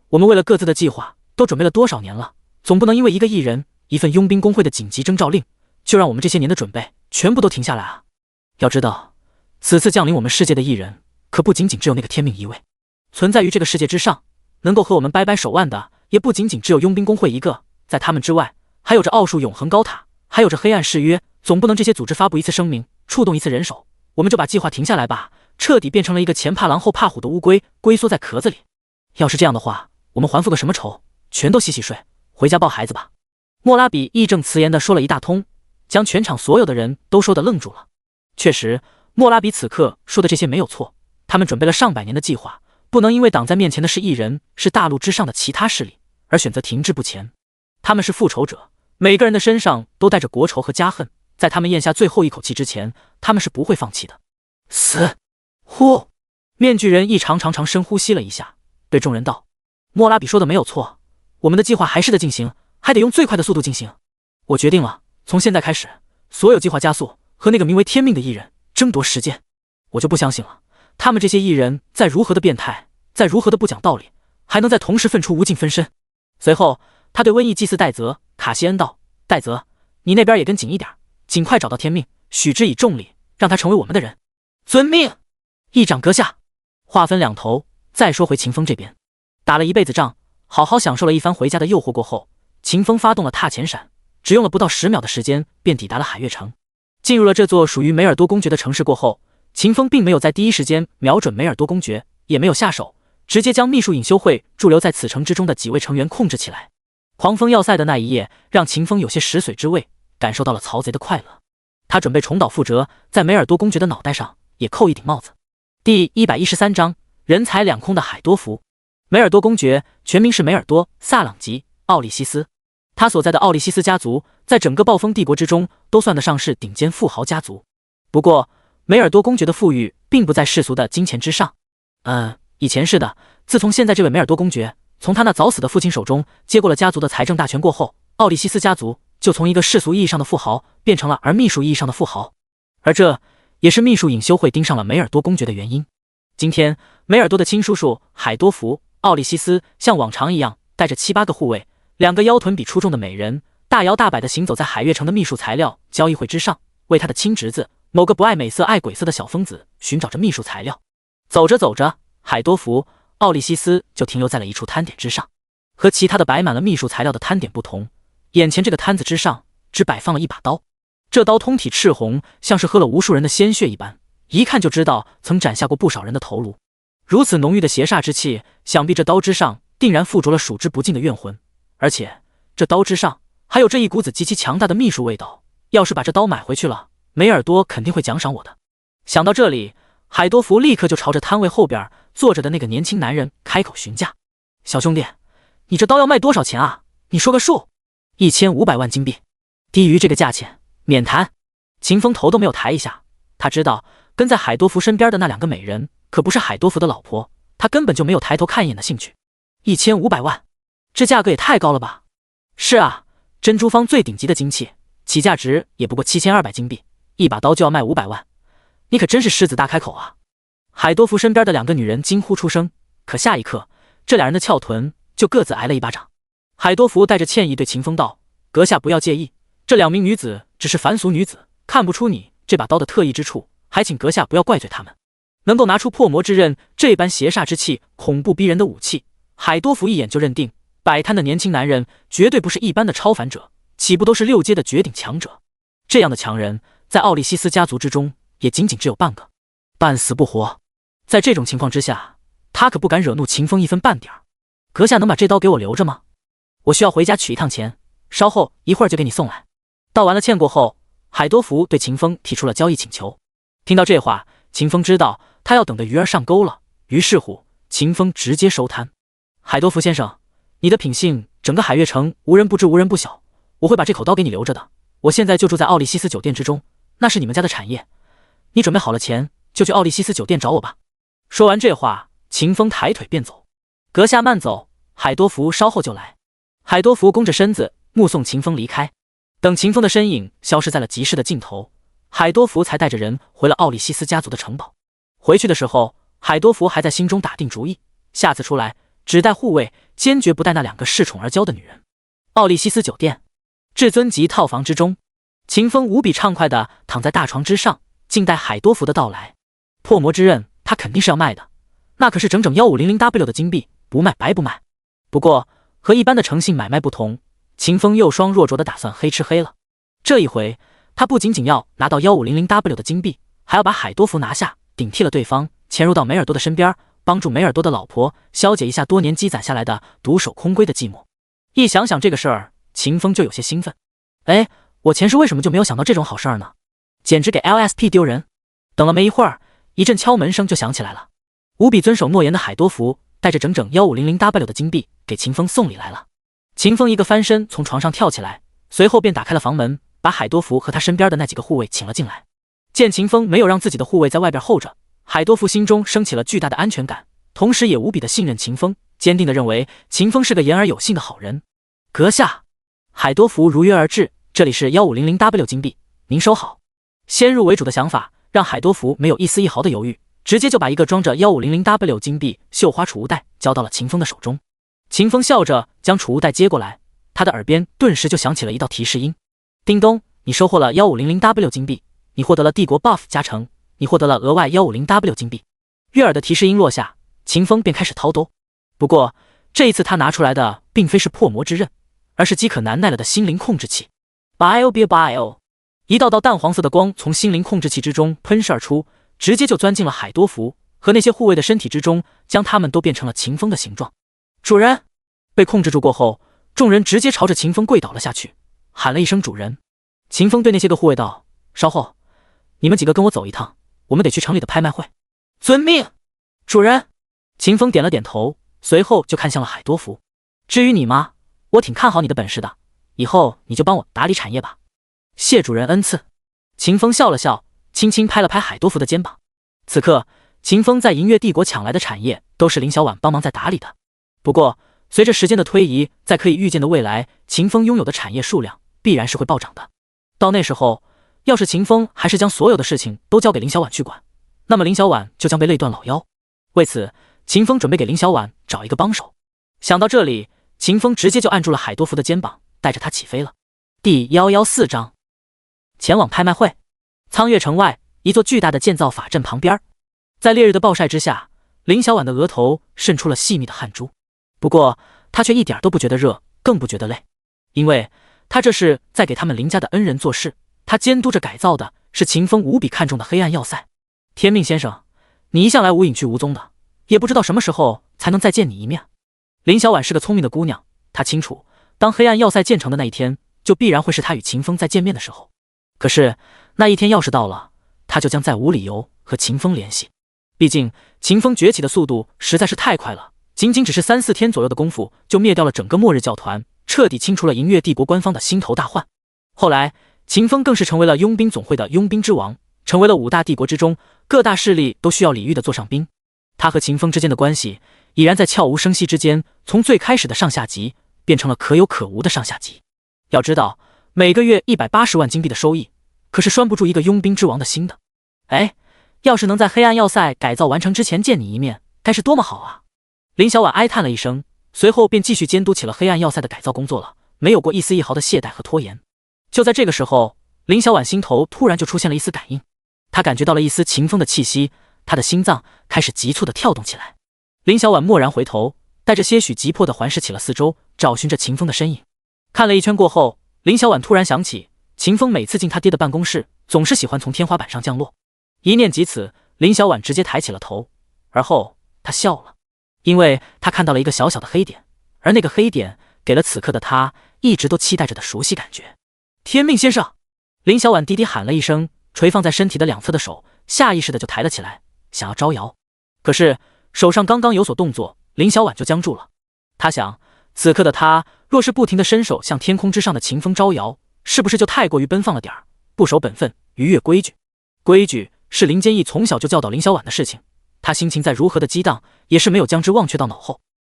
我们为了各自的计划都准备了多少年了，总不能因为一个艺人、一份佣兵工会的紧急征召令，就让我们这些年的准备全部都停下来啊！要知道，此次降临我们世界的艺人，可不仅仅只有那个天命一位，存在于这个世界之上，能够和我们掰掰手腕的，也不仅仅只有佣兵工会一个，在他们之外，还有着奥数永恒高塔，还有着黑暗誓约，总不能这些组织发布一次声明，触动一次人手，我们就把计划停下来吧，彻底变成了一个前怕狼后怕虎的乌龟，龟缩在壳子里。要是这样的话，我们还复个什么仇？全都洗洗睡，回家抱孩子吧。莫拉比义正辞严地说了一大通，将全场所有的人都说得愣住了。确实，莫拉比此刻说的这些没有错，他们准备了上百年的计划，不能因为挡在面前的是一人，是大陆之上的其他势力，而选择停滞不前。他们是复仇者，每个人的身上都带着国仇和家恨，在他们咽下最后一口气之前，他们是不会放弃的。死！呼！面具人一长深呼吸了一下，对众人道：“莫拉比说的没有错，我们的计划还是得进行，还得用最快的速度进行。我决定了，从现在开始，所有计划加速，和那个名为天命的艺人争夺时间。我就不相信了，他们这些艺人再如何的变态，再如何的不讲道理，还能在同时分出无尽分身。”随后，他对瘟疫祭司戴泽·卡西恩道：“戴泽，你那边也跟紧一点，尽快找到天命，许之以重礼，让他成为我们的人。”遵命，议长阁下。话分两头，再说回秦风这边，打了一辈子仗，好好享受了一番回家的诱惑过后，秦风发动了踏前闪，只用了不到10秒的时间，便抵达了海月城。进入了这座属于梅尔多公爵的城市过后，秦风并没有在第一时间瞄准梅尔多公爵，也没有下手，直接将秘术隐修会驻留在此城之中的几位成员控制起来。狂风要塞的那一夜，让秦风有些食髓知味，感受到了曹贼的快乐。他准备重蹈覆辙，在梅尔多公爵的脑袋上也扣一顶帽子。第113章，人财两空的海多福。梅尔多公爵全名是梅尔多·萨朗吉·奥利西斯，他所在的奥利西斯家族在整个暴风帝国之中都算得上是顶尖富豪家族。不过，梅尔多公爵的富裕并不在世俗的金钱之上。以前是的，自从现在这位梅尔多公爵从他那早死的父亲手中接过了家族的财政大权过后，奥利西斯家族就从一个世俗意义上的富豪变成了秘术意义上的富豪，而这也是秘术隐修会盯上了梅尔多公爵的原因。今天，梅尔多的亲叔叔海多福·奥利西斯像往常一样，带着7、8个护卫，2个腰臀比出众的美人，大摇大摆地行走在海月城的秘术材料交易会之上，为他的亲侄子某个不爱美色爱鬼色的小疯子寻找着秘术材料。走着走着，海多福·奥利西斯就停留在了一处摊点之上。和其他的摆满了秘术材料的摊点不同，眼前这个摊子之上只摆放了一把刀，这刀通体赤红，像是喝了无数人的鲜血一般，一看就知道曾斩下过不少人的头颅。如此浓郁的邪煞之气，想必这刀之上定然附着了数之不尽的怨魂，而且这刀之上还有这一股子极其强大的秘术味道。要是把这刀买回去了，梅尔多肯定会奖赏我的。想到这里，海多福立刻就朝着摊位后边坐着的那个年轻男人开口询价：“小兄弟，你这刀要卖多少钱啊？你说个数。”1500万金币，低于这个价钱免谈。秦风头都没有抬一下，他知道跟在海多福身边的那2个美人可不是海多福的老婆，他根本就没有抬头看一眼的兴趣。1500万，这价格也太高了吧？是啊，珍珠坊最顶级的金器，起价值也不过7200金币，一把刀就要卖500万，你可真是狮子大开口啊！海多福身边的两个女人惊呼出声，可下一刻，这俩人的翘臀就各自挨了一巴掌。海多福带着歉意对秦风道：“阁下不要介意，这两名女子只是凡俗女子，看不出你这把刀的特异之处，还请阁下不要怪罪她们。”能够拿出破魔之刃这般邪煞之气、恐怖逼人的武器，海多福一眼就认定摆摊的年轻男人绝对不是一般的超凡者，岂不都是6阶的绝顶强者？这样的强人，在奥利西斯家族之中也仅仅只有半个，半死不活。在这种情况之下，他可不敢惹怒秦风一分半点儿。阁下能把这刀给我留着吗？我需要回家取一趟钱，稍后一会儿就给你送来。道完了歉过后，海多福对秦风提出了交易请求。听到这话，秦风知道他要等的鱼儿上钩了，于是乎，秦风直接收摊。海多福先生，你的品性整个海月城无人不知无人不晓，我会把这口刀给你留着的。我现在就住在奥利西斯酒店之中，那是你们家的产业。你准备好了钱，就去奥利西斯酒店找我吧。说完这话，秦风抬腿便走。阁下慢走，海多福稍后就来。海多福弓着身子目送秦风离开。等秦风的身影消失在了集市的尽头，海多福才带着人回了奥利西斯家族的城堡。回去的时候，海多福还在心中打定主意，下次出来只带护卫，坚决不带那两个恃宠而骄的女人。奥利西斯酒店至尊级套房之中，秦风无比畅快地躺在大床之上，静待海多福的到来。破魔之刃他肯定是要卖的，那可是整整 1500W 的金币，不卖白不卖。不过和一般的诚信买卖不同，秦风又双若琢的打算黑吃黑了。这一回他不仅仅要拿到 1500W 的金币，还要把海多福拿下，顶替了对方，潜入到梅尔多的身边，帮助梅尔多的老婆消解一下多年积攒下来的独守空闺的寂寞。一想想这个事儿，秦风就有些兴奋。哎，我前世为什么就没有想到这种好事儿呢？简直给 LSP 丢人。等了没一会儿，一阵敲门声就响起来了。无比遵守诺言的海多福带着整整 1500W 的金币给秦风送礼来了。秦风一个翻身从床上跳起来，随后便打开了房门，把海多福和他身边的那几个护卫请了进来。见秦风没有让自己的护卫在外边候着，海多福心中升起了巨大的安全感，同时也无比的信任秦风，坚定的认为秦风是个言而有信的好人。阁下，海多福如约而至，这里是 1500W 金币，您收好。先入为主的想法让海多福没有一丝一毫的犹豫，直接就把一个装着 1500W 金币绣花储物袋交到了秦风的手中。秦风笑着将储物袋接过来，他的耳边顿时就响起了一道提示音：叮咚，你收获了 1500W 金币，你获得了帝国 buff 加成，你获得了额外 1500W 金币。悦耳的提示音落下，秦风便开始掏兜。不过这一次他拿出来的并非是破魔之刃，而是饥渴难耐了的心灵控制器。 Bio， 一道道淡黄色的光从心灵控制器之中喷射而出，直接就钻进了海多福和那些护卫的身体之中，将他们都变成了秦风的形状。主人！被控制住过后，众人直接朝着秦风跪倒了下去，喊了一声主人。秦风对那些个护卫道：稍后，你们几个跟我走一趟，我们得去城里的拍卖会。遵命，主人。秦风点了点头，随后就看向了海多福。至于你妈，我挺看好你的本事的，以后你就帮我打理产业吧。谢主人恩赐。秦风笑了笑，轻轻拍了拍海多福的肩膀。此刻秦风在银月帝国抢来的产业都是林小婉帮忙在打理的。不过随着时间的推移，在可以预见的未来，秦风拥有的产业数量必然是会暴涨的。到那时候，要是秦风还是将所有的事情都交给林小婉去管，那么林小婉就将被累断老腰。为此，秦风准备给林小婉找一个帮手。想到这里，秦风直接就按住了海多福的肩膀，带着他起飞了。第114章，前往拍卖会。苍月城外一座巨大的建造法阵旁边，在烈日的暴晒之下，林小婉的额头渗出了细密的汗珠。不过她却一点都不觉得热，更不觉得累，因为她这是在给他们林家的恩人做事。她监督着改造的是秦风无比看重的黑暗要塞。天命先生，你一向来无影去无踪的，也不知道什么时候才能再见你一面。林小婉是个聪明的姑娘，她清楚，当黑暗要塞建成的那一天，就必然会是她与秦风再见面的时候。可是那一天要是到了，她就将再无理由和秦风联系。毕竟秦风崛起的速度实在是太快了，仅仅只是3-4天左右的功夫，就灭掉了整个末日教团，彻底清除了银月帝国官方的心头大患。后来秦风更是成为了佣兵总会的佣兵之王，成为了5大帝国之中各大势力都需要礼遇的座上宾。他和秦风之间的关系已然在悄无声息之间，从最开始的上下级变成了可有可无的上下级。要知道，每个月180万金币的收益，可是拴不住一个佣兵之王的心的。哎，要是能在黑暗要塞改造完成之前见你一面，该是多么好啊！林小婉哀叹了一声，随后便继续监督起了黑暗要塞的改造工作了，没有过一丝一毫的懈怠和拖延。就在这个时候，林小婉心头突然就出现了一丝感应，她感觉到了一丝秦风的气息，她的心脏开始急促的跳动起来。林小婉蓦然回头，带着些许急迫的环视起了四周，找寻着秦风的身影。看了一圈过后，林小婉突然想起，秦风每次进他爹的办公室，总是喜欢从天花板上降落。一念及此，林小婉直接抬起了头，而后她笑了，因为她看到了一个小小的黑点，而那个黑点给了此刻的她一直都期待着的熟悉感觉。天命先生！林小婉低低喊了一声，垂放在身体的两侧的手下意识的就抬了起来，想要招摇。可是手上刚刚有所动作，林小婉就僵住了。她想，此刻的她若是不停的伸手向天空之上的秦风招摇，是不是就太过于奔放了点儿，不守本分，逾越规矩？规矩是林坚毅从小就教导林小婉的事情，他心情再如何的激荡，也是没有将之忘却到脑后。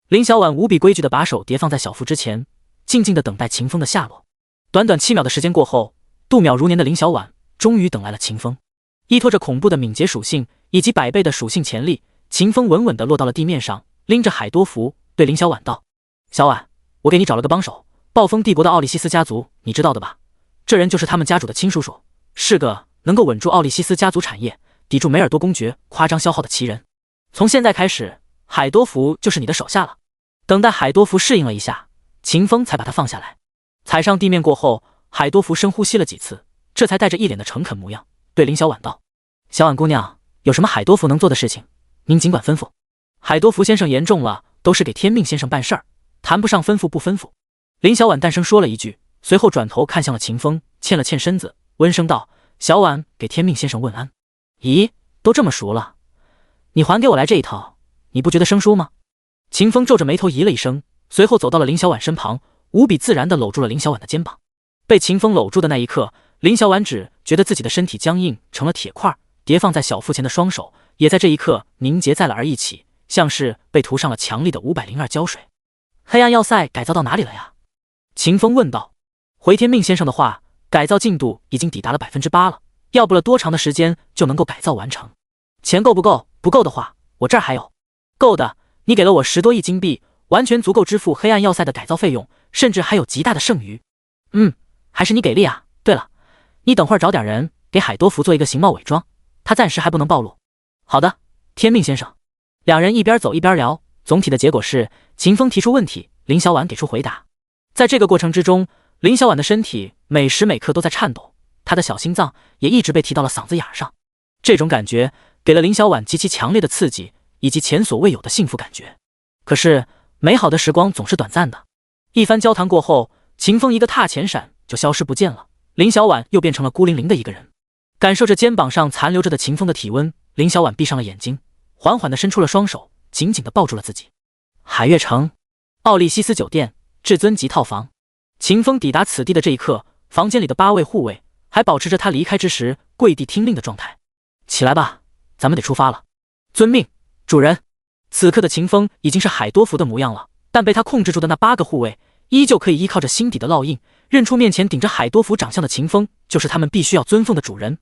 林小婉无比规矩的把手叠放在小腹之前，静静的等待秦风的下落。短短7秒的时间过后，度秒如年的林小婉终于等来了秦风。依托着恐怖的敏捷属性以及100倍的属性潜力，秦风稳稳地落到了地面上，拎着海多符对林小婉道：小婉，我给你找了个帮手，暴风帝国的奥利西斯家族，你知道的吧？这人就是他们家主的亲叔叔，是个能够稳住奥利西斯家族产业，抵住梅尔多公爵夸张消耗的奇人。从现在开始，海多福就是你的手下了。等待海多福适应了一下，秦风才把他放下来。踩上地面过后，海多福深呼吸了几次，这才带着一脸的诚恳模样，对林小婉道：小婉姑娘，有什么海多福能做的事情，您尽管吩咐。海多福先生言重了，都是给天命先生办事儿，谈不上吩咐不吩咐。林小婉淡声说了一句，随后转头看向了秦风，欠了欠身子，温声道：小婉给天命先生问安。咦，都这么熟了，你还给我来这一套，你不觉得生疏吗？秦风皱着眉头咦了一声，随后走到了林小婉身旁，无比自然地搂住了林小婉的肩膀。被秦风搂住的那一刻，林小婉只觉得自己的身体僵硬成了铁块，叠放在小腹前的双手也在这一刻凝结在了而一起，像是被涂上了强力的502胶水。黑暗要塞改造到哪里了呀？秦风问道。回天命先生的话，改造进度已经抵达了8%了，要不了多长的时间就能够改造完成。钱够不够？不够的话，我这儿还有。够的，你给了我10多亿金币，完全足够支付黑暗要塞的改造费用，甚至还有极大的剩余。还是你给力啊！对了，你等会儿找点人给海多福做一个形貌伪装，他暂时还不能暴露。好的，天命先生。两人一边走一边聊，总体的结果是秦风提出问题，林小婉给出回答。在这个过程之中，林小婉的身体每时每刻都在颤抖，她的小心脏也一直被提到了嗓子眼上。这种感觉给了林小婉极其强烈的刺激，以及前所未有的幸福感觉。可是美好的时光总是短暂的，一番交谈过后，秦风一个踏前闪就消失不见了，林小婉又变成了孤零零的一个人。感受着肩膀上残留着的秦风的体温，林小婉闭上了眼睛，缓缓地伸出了双手，紧紧地抱住了自己。海悦城奥利西斯酒店至尊级套房。秦风抵达此地的这一刻，房间里的8位护卫还保持着他离开之时跪地听令的状态。起来吧，咱们得出发了。遵命，主人。此刻的秦风已经是海多福的模样了，但被他控制住的那8个护卫依旧可以依靠着心底的烙印，认出面前顶着海多福长相的秦风就是他们必须要尊奉的主人。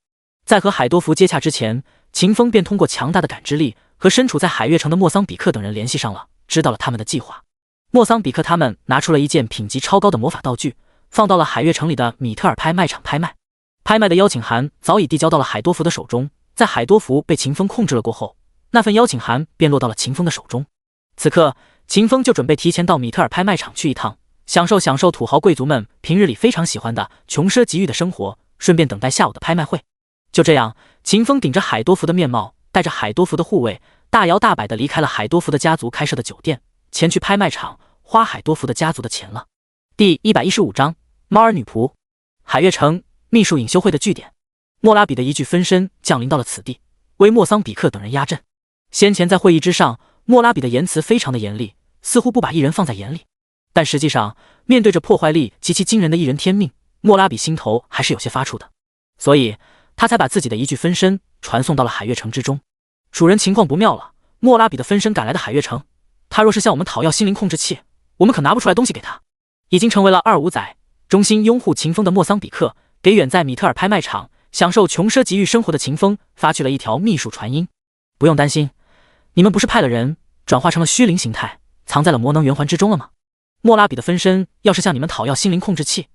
在和海多福接洽之前，秦风便通过强大的感知力和身处在海悦城的莫桑比克等人联系上了，知道了他们的计划。莫桑比克他们拿出了一件品级超高的魔法道具，放到了海悦城里的米特尔拍卖场拍卖。拍卖的邀请函早已递交到了海多福的手中，在海多福被秦风控制了过后，那份邀请函便落到了秦风的手中。此刻秦风就准备提前到米特尔拍卖场去一趟，享受土豪贵族们平日里非常喜欢的穷奢极欲的生活，顺便等待下午的拍卖会。就这样，秦风顶着海多福的面貌，带着海多福的护卫，大摇大摆地离开了海多福的家族开设的酒店，前去拍卖场花海多福的家族的钱了。第115章猫儿女仆。海悦城秘术隐修会的据点，莫拉比的一具分身降临到了此地，为莫桑比克等人压阵。先前在会议之上，莫拉比的言辞非常的严厉，似乎不把一人放在眼里，但实际上面对着破坏力极其惊人的一人天命，莫拉比心头还是有些发怵的，所以他才把自己的一具分身传送到了海悦城之中。主人，情况不妙了，莫拉比的分身赶来的海悦城，他若是向我们讨要心灵控制器，我们可拿不出来东西给他。已经成为了25载，衷心拥护秦风的莫桑比克给远在米特尔拍卖场享受穷奢极欲生活的秦风发去了一条秘术传音：不用担心，你们不是派了人转化成了虚灵形态，藏在了魔能圆环之中了吗？莫拉比的分身要是向你们讨要心灵控制器，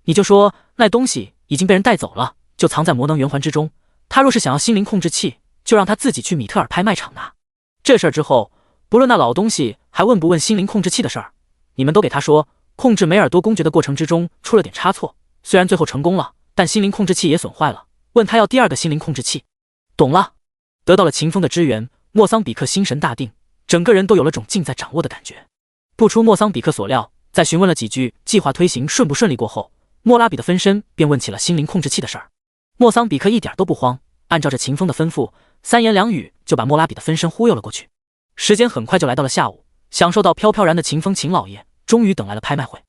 你就说那东西已经被人带走了，就藏在魔能圆环之中。他若是想要心灵控制器，就让他自己去米特尔拍卖场拿。这事儿之后，不论那老东西还问不问心灵控制器的事儿，你们都给他说，控制梅尔多公爵的过程之中出了点差错，虽然最后成功了，但心灵控制器也损坏了，问他要第二个心灵控制器。懂了。得到了秦风的支援，莫桑比克心神大定，整个人都有了种尽在掌握的感觉。不出莫桑比克所料，在询问了几句计划推行顺不顺利过后，莫拉比的分身便问起了心灵控制器的事儿。莫桑比克一点都不慌，按照着秦风的吩咐，三言两语就把莫拉比的分身忽悠了过去。时间很快就来到了下午，享受到飘飘然的秦风秦老爷终于等来了拍卖会。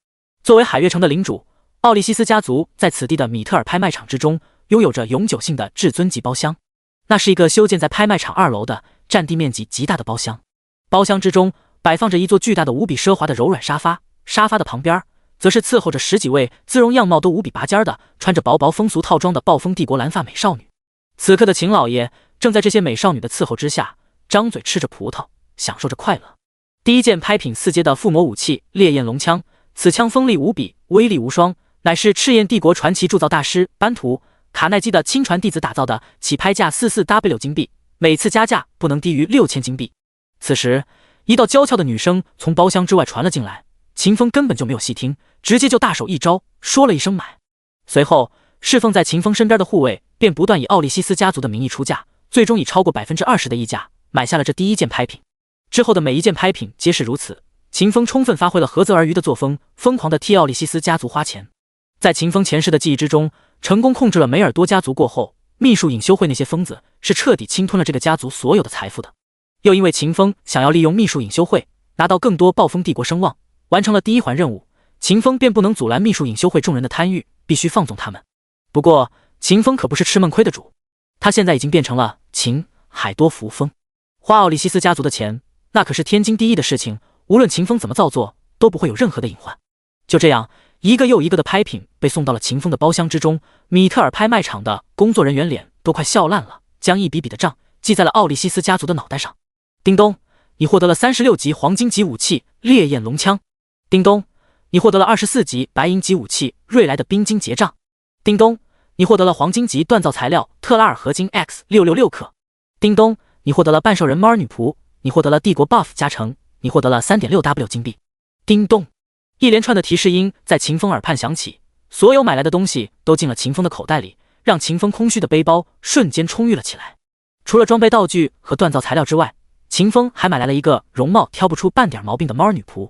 作为海月城的领主，奥利西斯家族在此地的米特尔拍卖场之中拥有着永久性的至尊级包厢。那是一个修建在拍卖场2楼的占地面积极大的包厢，包厢之中摆放着一座巨大的无比奢华的柔软沙发，沙发的旁边则是伺候着10几位姿容样貌都无比拔尖的穿着薄薄风俗套装的暴风帝国蓝发美少女。此刻的秦老爷正在这些美少女的伺候之下，张嘴吃着葡萄，享受着快乐。第一件拍品4阶的附魔武器烈焰龙枪，此枪锋利无比，威力无双，乃是赤焰帝国传奇铸造大师班图卡耐基的亲传弟子打造的，起拍价44W 金币，每次加价不能低于6000金币。此时一道娇俏的女声从包厢之外传了进来，秦风根本就没有细听，直接就大手一招，说了一声买。随后侍奉在秦风身边的护卫便不断以奥利西斯家族的名义出价，最终以超过20%的溢价买下了这第一件拍品。之后的每一件拍品皆是如此，秦风充分发挥了合则而渔的作风，疯狂地替奥利西斯家族花钱。在秦风前世的记忆之中，成功控制了梅尔多家族过后，秘术隐修会那些疯子是彻底侵吞了这个家族所有的财富的。又因为秦风想要利用秘术隐修会拿到更多暴风帝国声望，完成了第一环任务，秦风便不能阻拦秘术隐修会众人的贪欲，必须放纵他们。不过秦风可不是吃闷亏的主，他现在已经变成了秦海多福风，花奥利西斯家族的钱那可是天经地义的事情，无论秦风怎么造作都不会有任何的隐患。就这样，一个又一个的拍品被送到了秦风的包厢之中，米特尔拍卖场的工作人员脸都快笑烂了，将一笔笔的账记在了奥利西斯家族的脑袋上。叮咚，你获得了36级黄金级武器烈焰龙枪。叮咚，你获得了24级白银级武器瑞来的冰晶结账。叮咚，你获得了黄金级锻造材料特拉尔合金 X666 克。叮咚，你获得了半兽人猫儿女仆。你获得了帝国 buff 加成。你获得了 3.6W 金币。叮咚，一连串的提示音在秦风耳畔响起，所有买来的东西都进了秦风的口袋里，让秦风空虚的背包瞬间充裕了起来。除了装备道具和锻造材料之外，秦风还买来了一个容貌挑不出半点毛病的猫儿女仆。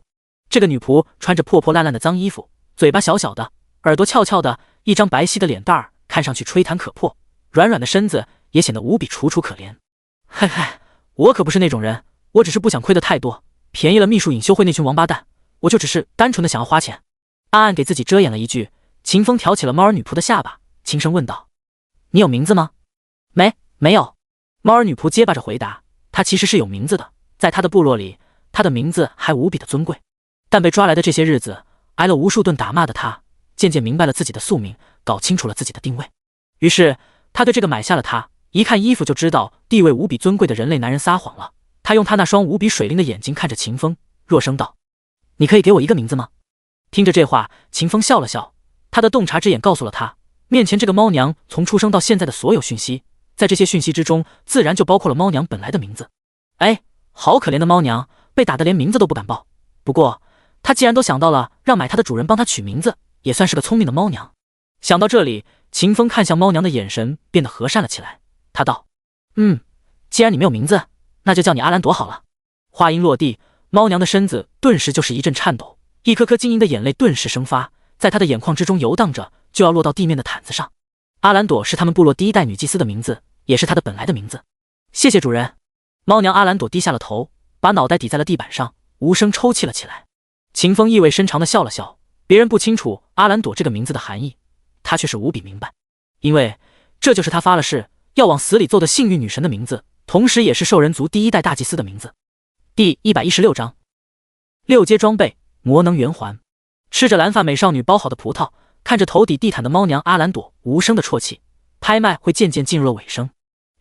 这个女仆穿着破破烂烂的脏衣服，嘴巴小小的，耳朵翘翘的，一张白皙的脸蛋儿看上去吹弹可破，软软的身子也显得无比楚楚可怜。嘿嘿，我可不是那种人，我只是不想亏得太多，便宜了秘术隐修会那群王八蛋，我就只是单纯的想要花钱。暗暗给自己遮掩了一句，秦风挑起了猫儿女仆的下巴，轻声问道：你有名字吗？没有。猫儿女仆结巴着回答，她其实是有名字的，在她的部落里，她的名字还无比的尊贵。但被抓来的这些日子，挨了无数顿打骂的她，渐渐明白了自己的宿命，搞清楚了自己的定位。于是她对这个买下了她，一看衣服就知道地位无比尊贵的人类男人撒谎了。她用她那双无比水灵的眼睛看着秦风，弱声道：你可以给我一个名字吗？听着这话，秦风笑了笑，他的洞察之眼告诉了他，面前这个猫娘从出生到现在的所有讯息，在这些讯息之中，自然就包括了猫娘本来的名字。哎，好可怜的猫娘，被打得连名字都不敢报。不过他既然都想到了让买它的主人帮他取名字，也算是个聪明的猫娘。想到这里，秦风看向猫娘的眼神变得和善了起来。他道：既然你没有名字，那就叫你阿兰朵好了。话音落地，猫娘的身子顿时就是一阵颤抖，一颗颗晶莹的眼泪顿时生发，在她的眼眶之中游荡着，就要落到地面的毯子上。阿兰朵是他们部落第一代女祭司的名字，也是她的本来的名字。谢谢主人。猫娘阿兰朵低下了头，把脑袋抵在了地板上，无声抽泣了起来。秦风意味深长地笑了笑，别人不清楚阿兰朵这个名字的含义，他却是无比明白，因为这就是他发了誓要往死里揍的幸运女神的名字，同时也是兽人族第一代大祭司的名字。第116章6阶装备魔能圆环。吃着蓝发美少女包好的葡萄，看着头顶地毯的猫娘阿兰朵无声的啜泣，拍卖会渐渐进入了尾声。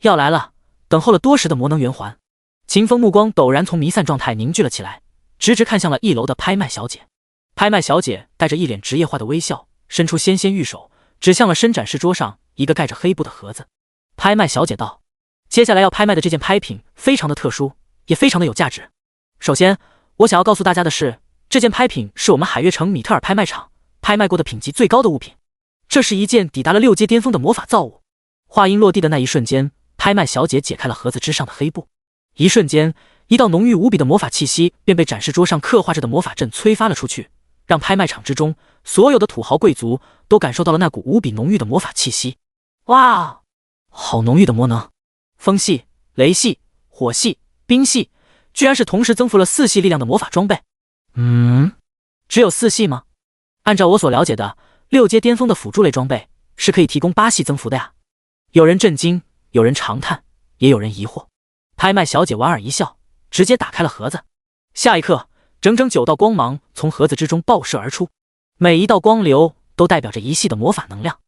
要来了，等候了多时的魔能圆环。秦风目光陡然从弥散状态凝聚了起来，直直看向了1楼的拍卖小姐。拍卖小姐带着一脸职业化的微笑，伸出纤纤玉手，指向了伸展式桌上一个盖着黑布的盒子。拍卖小姐道：接下来要拍卖的这件拍品非常的特殊，也非常的有价值。首先，我想要告诉大家的是，这件拍品是我们海悦城米特尔拍卖场拍卖过的品级最高的物品。这是一件抵达了6阶巅峰的魔法造物。话音落地的那一瞬间，拍卖小姐解开了盒子之上的黑布，一瞬间，一道浓郁无比的魔法气息便被展示桌上刻画着的魔法阵催发了出去，让拍卖场之中所有的土豪贵族都感受到了那股无比浓郁的魔法气息。哇，好浓郁的魔能！风系、雷系、火系、冰系，居然是同时增幅了4系力量的魔法装备。只有4系吗？按照我所了解的，6阶巅峰的辅助类装备是可以提供8系增幅的呀。有人震惊，有人长叹，也有人疑惑。拍卖小姐莞尔一笑，直接打开了盒子。下一刻，整整9道光芒从盒子之中爆射而出，每一道光流都代表着1系的魔法能量。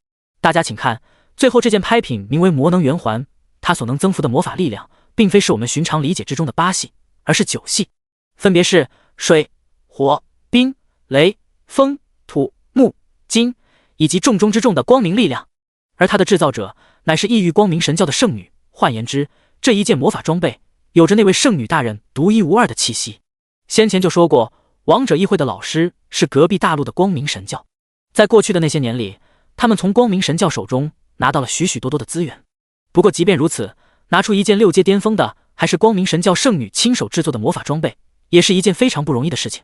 大家请看，最后这件拍品名为魔能圆环，它所能增幅的魔法力量并非是我们寻常理解之中的8系，而是9系，分别是水、火、冰、雷、风、土、木、金，以及重中之重的光明力量。而它的制造者乃是异域光明神教的圣女，换言之，这一件魔法装备有着那位圣女大人独一无二的气息。先前就说过，王者议会的老师是隔壁大陆的光明神教，在过去的那些年里，他们从光明神教手中拿到了许许多多的资源。不过即便如此，拿出一件6阶巅峰的还是光明神教圣女亲手制作的魔法装备，也是一件非常不容易的事情。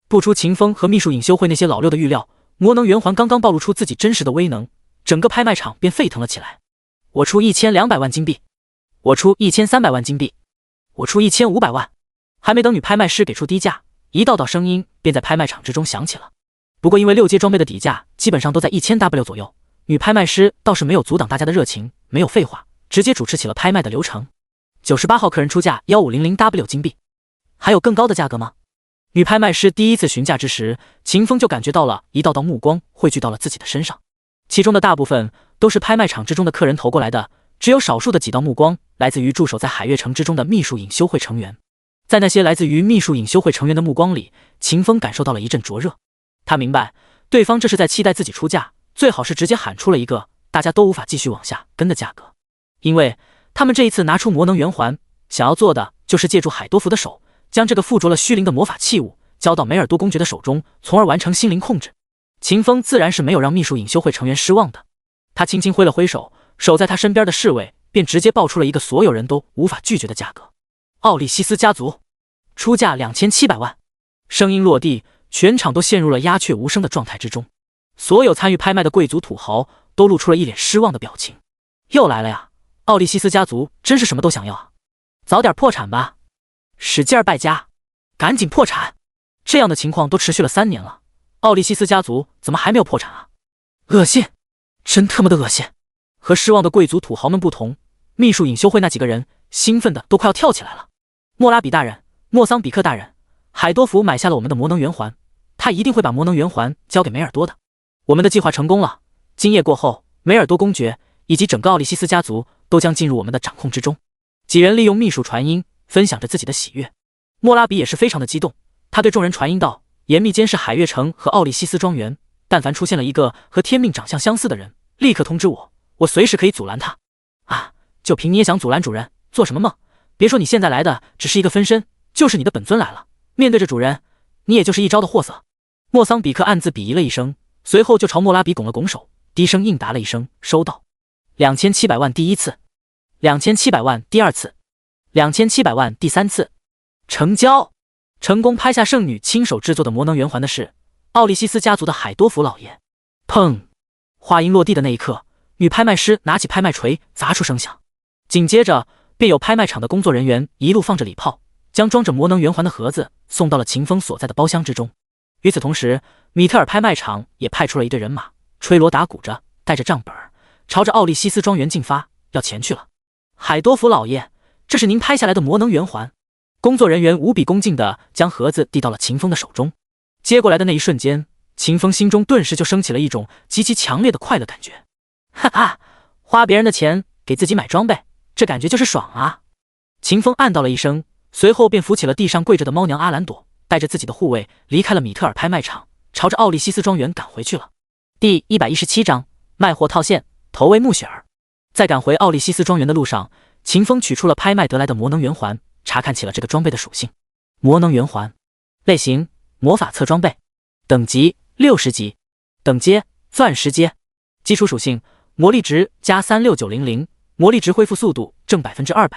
不出秦风和秘术隐修会那些老六的预料，魔能圆环刚刚暴露出自己真实的威能，整个拍卖场便沸腾了起来。我出1200万金币，我出1300万金币，我出1500万。还没等女拍卖师给出低价，一道道声音便在拍卖场之中响起了。不过因为6阶装备的底价基本上都在1000W 左右，女拍卖师倒是没有阻挡大家的热情，没有废话，直接主持起了拍卖的流程。98号客人出价1500W 金币，还有更高的价格吗？女拍卖师第一次询价之时，秦风就感觉到了一道道目光汇聚到了自己的身上，其中的大部分都是拍卖场之中的客人投过来的，只有少数的几道目光来自于驻守在海悦城之中的秘术隐修会成员。在那些来自于秘术隐修会成员的目光里，秦风感受到了一阵灼热。他明白，对方这是在期待自己出价，最好是直接喊出了一个大家都无法继续往下跟的价格。因为他们这一次拿出魔能圆环，想要做的就是借助海多福的手，将这个附着了虚灵的魔法器物交到梅尔多公爵的手中，从而完成心灵控制。秦风自然是没有让秘术隐修会成员失望的，他轻轻挥了挥手，守在他身边的侍卫便直接报出了一个所有人都无法拒绝的价格。奥利西斯家族出价2700万。声音落地，全场都陷入了鸦雀无声的状态之中。所有参与拍卖的贵族土豪都露出了一脸失望的表情。又来了呀，奥利西斯家族真是什么都想要啊！早点破产吧，使劲败家，赶紧破产！这样的情况都持续了3年了，奥利西斯家族怎么还没有破产啊？恶心，真他妈的恶心！和失望的贵族土豪们不同，秘术隐修会那几个人兴奋的都快要跳起来了。莫拉比大人，莫桑比克大人，海多福买下了我们的魔能圆环，他一定会把魔能圆环交给梅尔多的。我们的计划成功了，今夜过后，梅尔多公爵以及整个奥利西斯家族都将进入我们的掌控之中。几人利用秘术传音，分享着自己的喜悦。莫拉比也是非常的激动，他对众人传音道：严密监视海悦城和奥利西斯庄园，但凡出现了一个和天命长相相似的人，立刻通知我，我随时可以阻拦他。啊，就凭你也想阻拦主人，做什么梦？别说你现在来的只是一个分身，就是你的本尊来了，面对着主人，你也就是一招的货色。莫桑比克暗自鄙夷了一声，随后就朝莫拉比拱了拱手，低声应答了一声，收到。2700万第一次，2700万第二次，2700万第三次，成交！成功拍下圣女亲手制作的魔能圆环的是奥利西斯家族的海多福老爷。砰！话音落地的那一刻，女拍卖师拿起拍卖锤砸出声响，紧接着便有拍卖场的工作人员一路放着礼炮，将装着魔能圆环的盒子送到了秦风所在的包厢之中。与此同时，米特尔拍卖场也派出了一队人马，吹锣打鼓着，带着账本，朝着奥利西斯庄园进发，要前去了。海多福老爷，这是您拍下来的魔能圆环。工作人员无比恭敬地将盒子递到了秦风的手中。接过来的那一瞬间，秦风心中顿时就升起了一种极其强烈的快乐感觉。哈哈，花别人的钱给自己买装备，这感觉就是爽啊！秦风暗道了一声，随后便扶起了地上跪着的猫娘阿兰朵，带着自己的护卫离开了米特尔拍卖场，朝着奥利西斯庄园赶回去了。第117章卖货套现，投喂木雪儿。在赶回奥利西斯庄园的路上，秦风取出了拍卖得来的魔能圆环，查看起了这个装备的属性。魔能圆环，类型魔法侧装备，等级60级，等阶钻石阶，基础属性魔力值加36900，魔力值恢复速度正200%。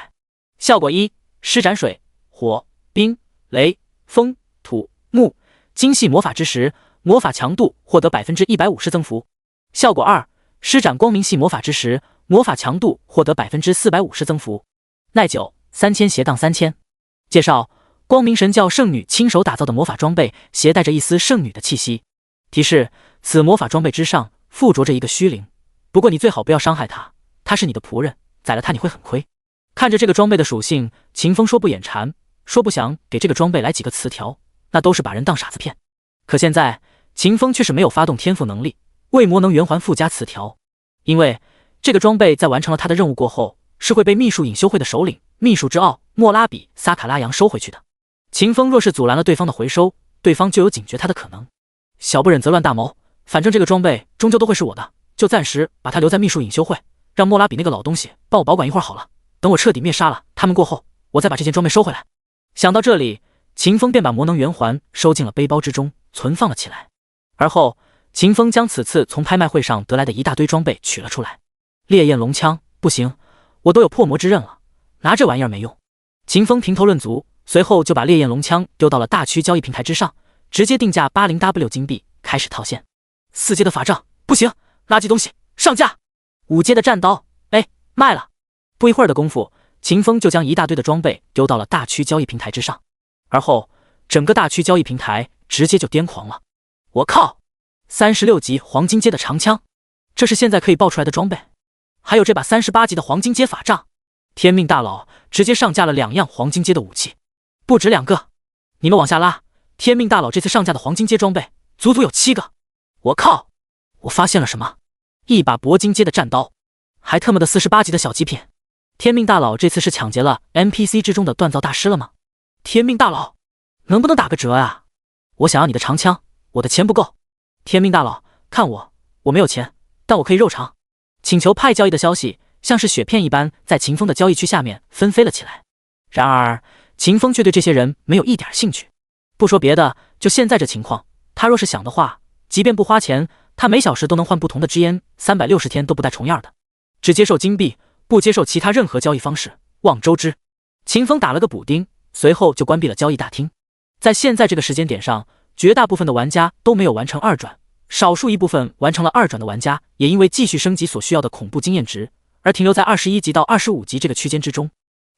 效果1：施展水、火、冰、雷、风、土、木精细魔法之时，魔法强度获得150%增幅。效果2：施展光明系魔法之时，魔法强度获得450%增幅。耐久3000/3000。介绍：光明神教圣女亲手打造的魔法装备，携带着一丝圣女的气息。提示：此魔法装备之上附着着一个虚灵，不过你最好不要伤害它，它是你的仆人，宰了它你会很亏。看着这个装备的属性，秦风说不眼馋，说不想给这个装备来几个词条，那都是把人当傻子骗。可现在秦风却是没有发动天赋能力为魔能圆环附加词条，因为这个装备在完成了他的任务过后，是会被秘术隐修会的首领秘术之奥莫拉比萨卡拉扬收回去的。秦风若是阻拦了对方的回收，对方就有警觉他的可能。小不忍则乱大谋，反正这个装备终究都会是我的，就暂时把它留在秘术隐修会，让莫拉比那个老东西帮我保管一会儿好了。等我彻底灭杀了他们过后，我再把这件装备收回来。想到这里，秦风便把魔能圆环收进了背包之中，存放了起来。而后，秦风将此次从拍卖会上得来的一大堆装备取了出来。烈焰龙枪不行，我都有破魔之刃了，拿这玩意儿没用。秦风评头论足，随后就把烈焰龙枪丢到了大区交易平台之上，直接定价80W 金币，开始套现。4阶的法杖不行，垃圾东西，上架。5阶的战刀，卖了。不一会儿的功夫，秦风就将一大堆的装备丢到了大区交易平台之上，而后整个大区交易平台直接就癫狂了。我靠！36级黄金阶的长枪，这是现在可以爆出来的装备。还有这把38级的黄金阶法杖，天命大佬直接上架了2样黄金阶的武器，不止2个。你们往下拉，天命大佬这次上架的黄金阶装备足足有7个。我靠！我发现了什么？一把铂金阶的战刀，还特么的48级的小极品。天命大佬这次是抢劫了 NPC 之中的锻造大师了吗？天命大佬，能不能打个折啊？我想要你的长枪，我的钱不够。天命大佬，看我没有钱，但我可以肉偿。请求派交易的消息像是雪片一般在秦风的交易区下面纷飞了起来。然而秦风却对这些人没有一点兴趣。不说别的，就现在这情况，他若是想的话，即便不花钱，他每小时都能换不同的支烟，360天都不带重样的。只接受金币，不接受其他任何交易方式，望周知。秦风打了个补丁，随后就关闭了交易大厅。在现在这个时间点上，绝大部分的玩家都没有完成2转，少数一部分完成了2转的玩家，也因为继续升级所需要的恐怖经验值，而停留在21级到25级这个区间之中。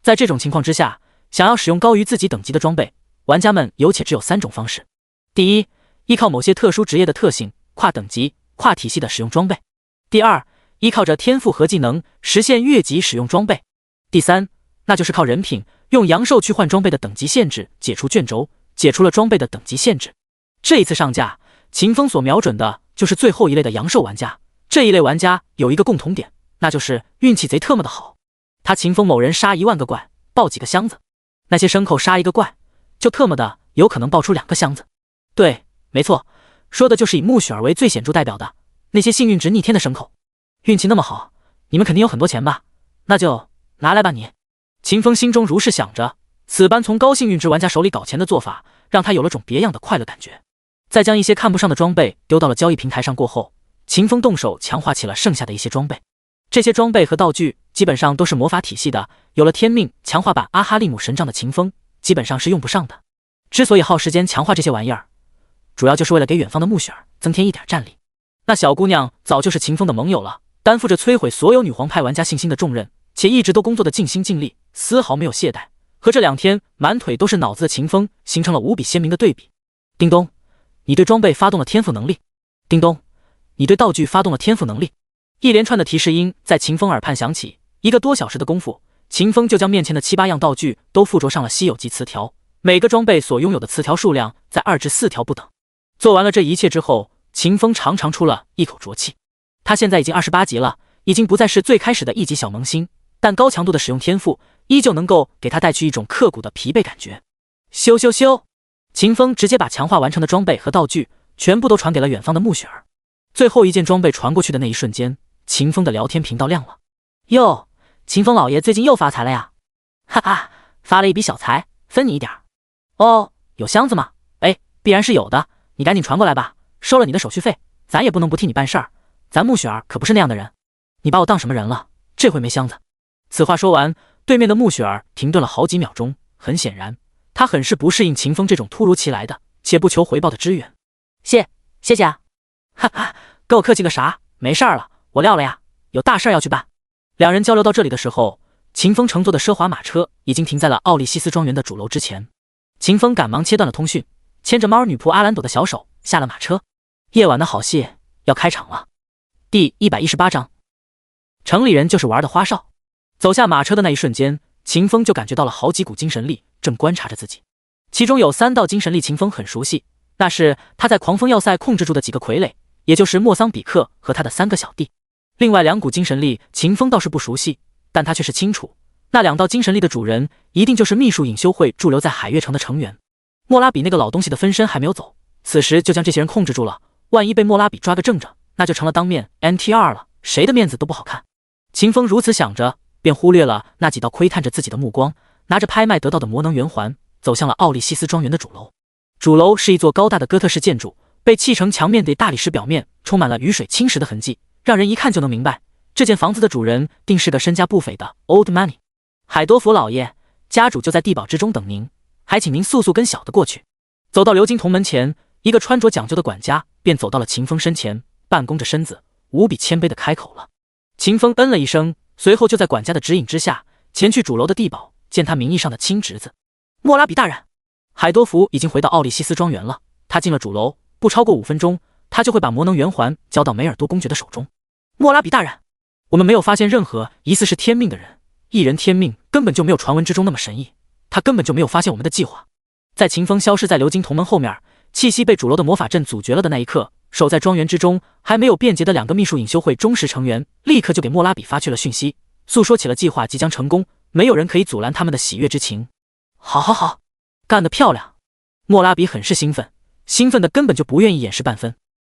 在这种情况之下，想要使用高于自己等级的装备，玩家们有且只有3种方式。第一，依靠某些特殊职业的特性，跨等级、跨体系的使用装备。第二，依靠着天赋和技能实现越级使用装备。第三，那就是靠人品，用阳寿去换装备的等级限制，解除卷轴，解除了装备的等级限制。这一次上架，秦风所瞄准的就是最后一类的阳寿玩家。这一类玩家有一个共同点，那就是运气贼特么的好。他秦风某人杀1万个怪，爆几个箱子；那些牲口杀一个怪，就特么的有可能爆出2个箱子。对，没错，说的就是以木雪儿为最显著代表的那些幸运值逆天的牲口。运气那么好，你们肯定有很多钱吧？那就拿来吧你。秦风心中如是想着，此般从高幸运值玩家手里搞钱的做法，让他有了种别样的快乐感觉。在将一些看不上的装备丢到了交易平台上过后，秦风动手强化起了剩下的一些装备。这些装备和道具基本上都是魔法体系的，有了天命强化版阿哈利姆神杖的秦风基本上是用不上的。之所以耗时间强化这些玩意儿，主要就是为了给远方的木雪儿增添一点战力。那小姑娘早就是秦风的盟友了，担负着摧毁所有女皇派玩家信心的重任，且一直都工作的尽心尽力，丝毫没有懈怠，和这2天满腿都是脑子的秦风形成了无比鲜明的对比。叮咚，你对装备发动了天赋能力。叮咚，你对道具发动了天赋能力。一连串的提示音在秦风耳畔响起，1个多小时的功夫，秦风就将面前的7、8样道具都附着上了稀有级词条，每个装备所拥有的词条数量在2至4条不等。做完了这一切之后，秦风长长出了一口浊气。他现在已经28级了，已经不再是最开始的一级小萌新，但高强度的使用天赋依旧能够给他带去一种刻骨的疲惫感觉。咻咻咻！秦风直接把强化完成的装备和道具全部都传给了远方的穆雪儿。最后一件装备传过去的那一瞬间，秦风的聊天频道亮了。哟，秦风老爷最近又发财了呀！哈哈，发了一笔小财，分你一点。哦，有箱子吗？哎，必然是有的，你赶紧传过来吧，收了你的手续费，咱也不能不替你办事儿。咱穆雪儿可不是那样的人，你把我当什么人了？这回没箱子。此话说完，对面的穆雪儿停顿了好几秒钟，很显然，她很是不适应秦风这种突如其来的且不求回报的支援。谢谢啊！哈哈，跟我客气个啥？没事儿了，我撂了呀，有大事要去办。两人交流到这里的时候，秦风乘坐的奢华马车已经停在了奥利西斯庄园的主楼之前。秦风赶忙切断了通讯，牵着猫儿女仆阿兰朵的小手下了马车。夜晚的好戏要开场了。第118章，城里人就是玩的花哨。走下马车的那一瞬间，秦风就感觉到了好几股精神力正观察着自己，其中有3道精神力秦风很熟悉，那是他在狂风要塞控制住的几个傀儡，也就是莫桑比克和他的3个小弟。另外2股精神力秦风倒是不熟悉，但他却是清楚，那2道精神力的主人一定就是秘术隐修会驻留在海月城的成员。莫拉比那个老东西的分身还没有走，此时就将这些人控制住了，万一被莫拉比抓个正着，那就成了当面 NTR 了，谁的面子都不好看。秦风如此想着，便忽略了那几道窥探着自己的目光，拿着拍卖得到的魔能圆环，走向了奥利西斯庄园的主楼。主楼是一座高大的哥特式建筑，被砌成墙面的大理石表面充满了雨水侵蚀的痕迹，让人一看就能明白，这间房子的主人定是个身家不菲的 Old Money。海多福老爷，家主就在地堡之中等您，还请您速速跟小的过去。走到流金铜门前，一个穿着讲究的管家便走到了秦风身前，半弓着身子，无比谦卑地开口了。秦风嗯了一声，随后就在管家的指引之下，前去主楼的地堡，见他名义上的亲侄子莫拉比大人。海多福已经回到奥利西斯庄园了，他进了主楼，不超过5分钟，他就会把魔能圆环交到梅尔多公爵的手中。莫拉比大人，我们没有发现任何疑似是天命的人，一人天命根本就没有传闻之中那么神异，他根本就没有发现我们的计划。在秦风消失在流金铜门后面，气息被主楼的魔法阵阻绝了的那一刻，守在庄园之中还没有变节的2个秘术隐修会忠实成员立刻就给莫拉比发去了讯息，诉说起了计划即将成功，没有人可以阻拦他们的喜悦之情。好，干得漂亮！莫拉比很是兴奋，兴奋的根本就不愿意掩饰半分。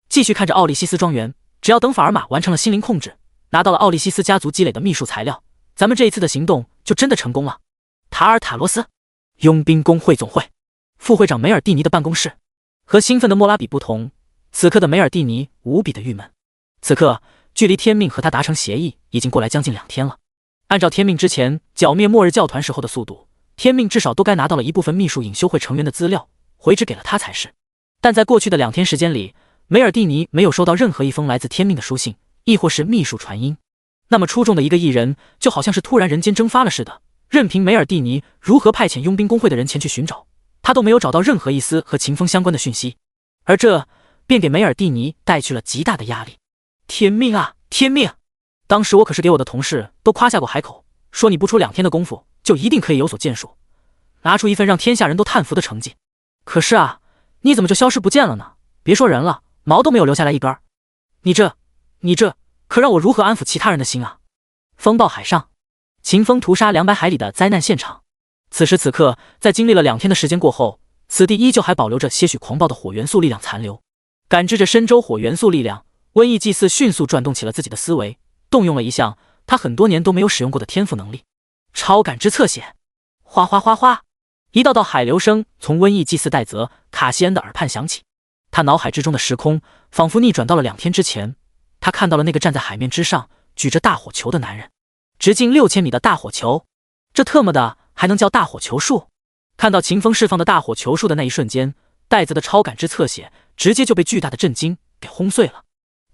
继续看着奥利西斯庄园，只要等法尔玛完成了心灵控制，拿到了奥利西斯家族积累的秘术材料，咱们这一次的行动就真的成功了。塔尔塔罗斯，佣兵工会总会，副会长梅尔蒂尼的办公室。和兴奋的莫拉比不同，此刻的梅尔蒂尼无比的郁闷。此刻距离天命和他达成协议已经过来将近2天了，按照天命之前剿灭末日教团时候的速度，天命至少都该拿到了一部分秘术隐修会成员的资料，回执给了他才是。但在过去的2天时间里，梅尔蒂尼没有收到任何一封来自天命的书信，亦或是秘术传音。那么出众的一个艺人，就好像是突然人间蒸发了似的，任凭梅尔蒂尼如何派遣佣兵工会的人前去寻找，他都没有找到任何一丝和秦风相关的讯息，而这便给梅尔蒂尼带去了极大的压力。天命啊，天命！当时我可是给我的同事都夸下过海口，说你不出2天的功夫就一定可以有所建树，拿出一份让天下人都叹服的成绩。可是啊，你怎么就消失不见了呢？别说人了，毛都没有留下来一根。你这可让我如何安抚其他人的心啊？风暴海上，秦风屠杀200海里的灾难现场。此时此刻，在经历了2天的时间过后，此地依旧还保留着些许狂暴的火元素力量残留。感知着深州火元素力量，瘟疫祭祀迅速转动起了自己的思维，动用了一项他很多年都没有使用过的天赋能力——超感知侧写。哗哗哗哗，一道道海流声从瘟疫祭祀戴泽卡西恩的耳畔响起。他脑海之中的时空仿佛逆转到了2天之前，他看到了那个站在海面之上举着大火球的男人，直径6000米的大火球，这特么的还能叫大火球术？看到秦风释放的大火球术的那一瞬间，戴泽的超感知侧写直接就被巨大的震惊给轰碎了。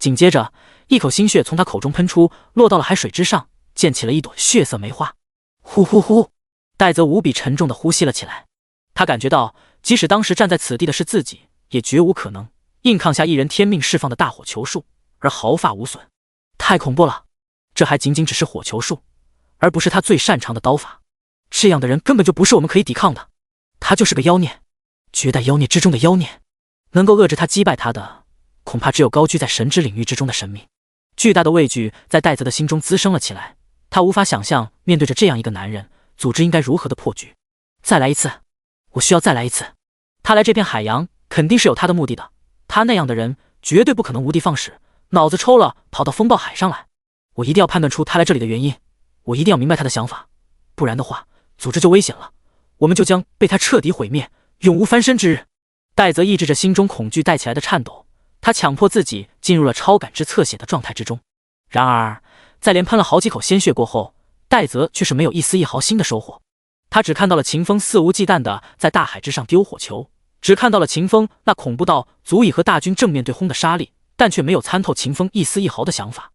紧接着，一口心血从他口中喷出，落到了海水之上，溅起了一朵血色梅花。呼呼呼，戴泽无比沉重地呼吸了起来。他感觉到，即使当时站在此地的是自己，也绝无可能硬抗下一人天命释放的大火球术，而毫发无损。太恐怖了，这还仅仅只是火球术，而不是他最擅长的刀法。这样的人根本就不是我们可以抵抗的，他就是个妖孽，绝代妖孽之中的妖孽。能够遏制他、击败他的，恐怕只有高居在神之领域之中的神明。巨大的畏惧在戴泽的心中滋生了起来，他无法想象面对着这样一个男人，组织应该如何的破局。再来一次，我需要再来一次。他来这片海洋肯定是有他的目的的，他那样的人绝对不可能无的放矢，脑子抽了跑到风暴海上来。我一定要判断出他来这里的原因，我一定要明白他的想法，不然的话，组织就危险了，我们就将被他彻底毁灭，永无翻身之日。戴泽抑制着心中恐惧带起来的颤抖，他强迫自己进入了超感知侧血的状态之中。然而，在连喷了好几口鲜血过后，戴泽却是没有一丝一毫新的收获。他只看到了秦风肆无忌惮地在大海之上丢火球，只看到了秦风那恐怖到足以和大军正面对轰的杀力，但却没有参透秦风一丝一毫的想法。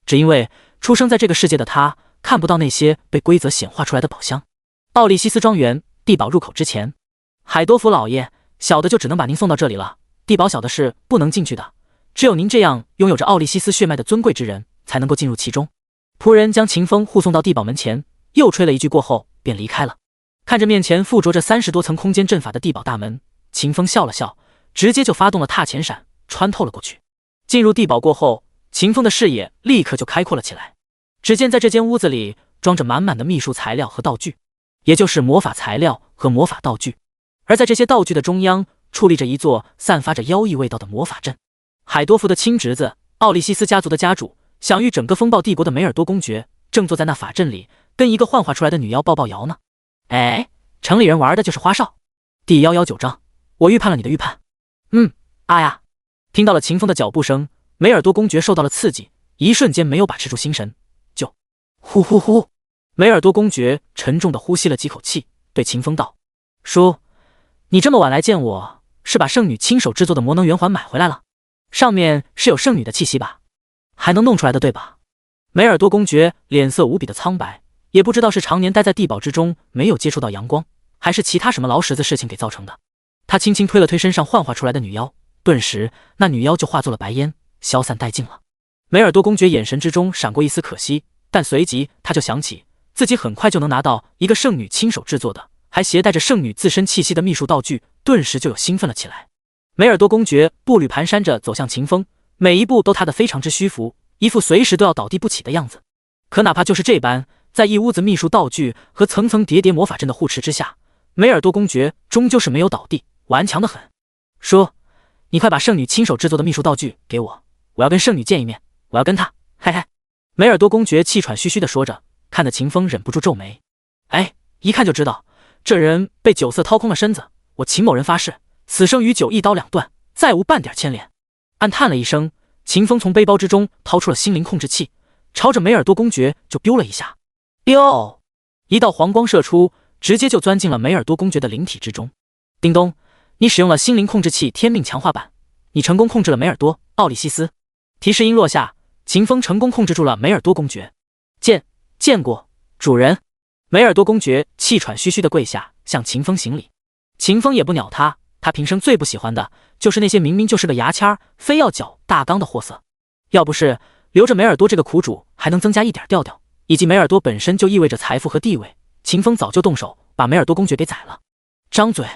只因为出生在这个世界的他，看不到那些被规则显化出来的宝箱。奥利西斯庄园地堡入口之前，海多福老爷，小的就只能把您送到这里了。地堡小的是不能进去的，只有您这样拥有着奥利西斯血脉的尊贵之人才能够进入其中。仆人将秦风护送到地堡门前，又吹了一句过后便离开了。看着面前附着着30多层空间阵法的地堡大门，秦风笑了笑，直接就发动了踏前闪，穿透了过去。进入地堡过后，秦风的视野立刻就开阔了起来。只见在这间屋子里装着满满的秘术材料和道具，也就是魔法材料和魔法道具。而在这些道具的中央，矗立着一座散发着妖异味道的魔法阵。海多福的亲侄子，奥利西斯家族的家主，享誉整个风暴帝国的梅尔多公爵，正坐在那法阵里，跟一个幻化出来的女妖抱抱摇呢。哎，城里人玩的就是花哨。第119章，我预判了你的预判。啊呀！听到了秦风的脚步声，梅尔多公爵受到了刺激，一瞬间没有把持住心神，就呼呼呼。梅尔多公爵沉重地呼吸了几口气，对秦风道：“叔，你这么晚来见我，是把圣女亲手制作的魔能圆环买回来了？上面是有圣女的气息吧？还能弄出来的对吧？”梅尔多公爵脸色无比的苍白，也不知道是常年待在地堡之中没有接触到阳光，还是其他什么劳什子事情给造成的。他轻轻推了推身上幻化出来的女妖，顿时那女妖就化作了白烟，消散殆尽了。梅尔多公爵眼神之中闪过一丝可惜，但随即他就想起自己很快就能拿到一个圣女亲手制作的，还携带着圣女自身气息的秘术道具，顿时就有兴奋了起来。梅尔多公爵步履蹒跚着走向秦风，每一步都踏得非常之虚浮，一副随时都要倒地不起的样子。可哪怕就是这般，在一屋子秘术道具和层层叠叠魔法阵的护持之下，梅尔多公爵终究是没有倒地，顽强得很。说，你快把圣女亲手制作的秘术道具给我，我要跟圣女见一面，我要跟她，嘿嘿。梅尔多公爵气喘吁吁地说着，看得秦风忍不住皱眉。哎，一看就知道这人被酒色掏空了身子，我秦某人发誓，此生与酒一刀两断，再无半点牵连。暗叹了一声，秦风从背包之中掏出了心灵控制器，朝着梅尔多公爵就丢了一下。哟！一道黄光射出，直接就钻进了梅尔多公爵的灵体之中。叮咚，你使用了心灵控制器天命强化版，你成功控制了梅尔多·奥利西斯。提示音落下，秦风成功控制住了梅尔多公爵。见过主人。梅尔多公爵气喘吁吁地跪下，向秦风行礼。秦风也不鸟他，他平生最不喜欢的就是那些明明就是个牙签非要搅大缸的货色。要不是留着梅尔多这个苦主还能增加一点调调，以及梅尔多本身就意味着财富和地位，秦风早就动手把梅尔多公爵给宰了。张嘴！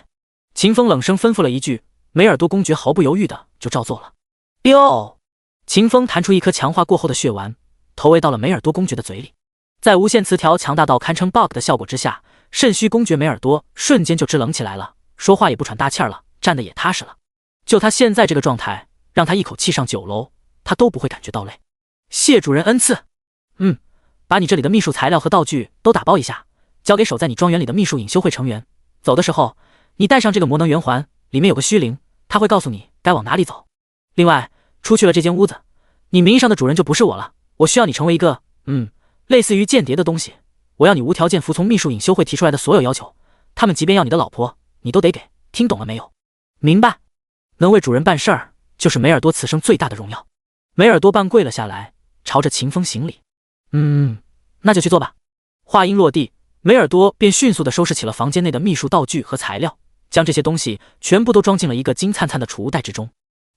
秦风冷声吩咐了一句，梅尔多公爵毫不犹豫的就照做了。哟！秦风弹出一颗强化过后的血丸，投喂到了梅尔多公爵的嘴里。在无限词条强大到堪称 bug 的效果之下，肾虚公爵梅尔多瞬间就支棱起来了，说话也不喘大气了，站得也踏实了。就他现在这个状态，让他一口气上9楼，他都不会感觉到累。谢主人恩赐。把你这里的秘术材料和道具都打包一下，交给守在你庄园里的秘术隐修会成员。走的时候，你带上这个魔能圆环，里面有个虚灵，他会告诉你该往哪里走。另外，出去了这间屋子，你名义上的主人就不是我了，我需要你成为一个类似于间谍的东西。我要你无条件服从秘术隐修会提出来的所有要求，他们即便要你的老婆，你都得给。听懂了没有？明白。能为主人办事儿，就是梅尔多此生最大的荣耀。梅尔多半跪了下来，朝着秦风行礼。那就去做吧。话音落地，梅尔多便迅速地收拾起了房间内的秘术道具和材料，将这些东西全部都装进了一个金灿灿的储物袋之中。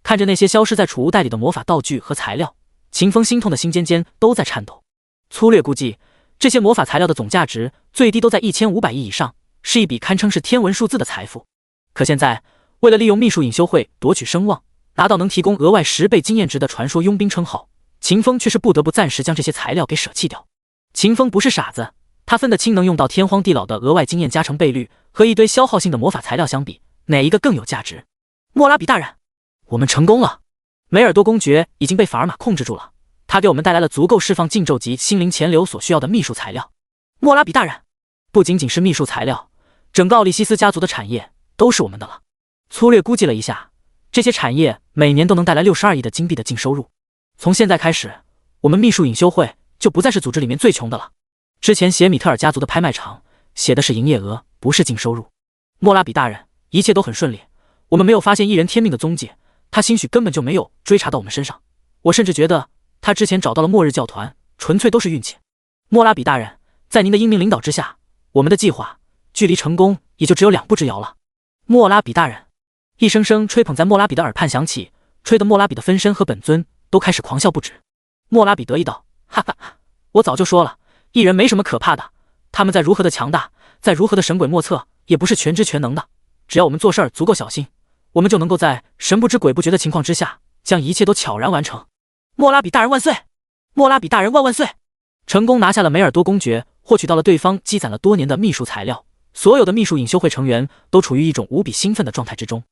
看着那些消失在储物袋里的魔法道具和材料，秦风心痛的心尖尖都在颤抖。粗略估计，这些魔法材料的总价值最低都在1500亿以上，是一笔堪称是天文数字的财富。可现在，为了利用秘术隐修会夺取声望，拿到能提供额外10倍经验值的传说佣兵称号，秦风却是不得不暂时将这些材料给舍弃掉。秦风不是傻子，他分得清能用到天荒地老的额外经验加成倍率和一堆消耗性的魔法材料相比，哪一个更有价值？莫拉比大人，我们成功了！梅尔多公爵已经被法尔玛控制住了，他给我们带来了足够释放禁咒级心灵潜流所需要的秘术材料。莫拉比大人，不仅仅是秘术材料，整个奥利西斯家族的产业都是我们的了。粗略估计了一下，这些产业每年都能带来62亿的金币的净收入。从现在开始，我们秘术隐修会就不再是组织里面最穷的了。之前写米特尔家族的拍卖场写的是营业额，不是净收入。莫拉比大人，一切都很顺利，我们没有发现一人天命的踪迹，他兴许根本就没有追查到我们身上。我甚至觉得他之前找到了末日教团，纯粹都是运气。莫拉比大人，在您的英明领导之下，我们的计划距离成功也就只有2步之遥了。莫拉比大人，一声声吹捧在莫拉比的耳畔响起，吹得莫拉比的分身和本尊都开始狂笑不止。莫拉比得意道：哈哈，我早就说了，异人没什么可怕的，他们再如何的强大，再如何的神鬼莫测，也不是全知全能的。只要我们做事儿足够小心，我们就能够在神不知鬼不觉的情况之下，将一切都悄然完成。莫拉比大人万岁！莫拉比大人万万岁！成功拿下了梅尔多公爵，获取到了对方积攒了多年的秘术材料，所有的秘术隐修会成员都处于一种无比兴奋的状态之中。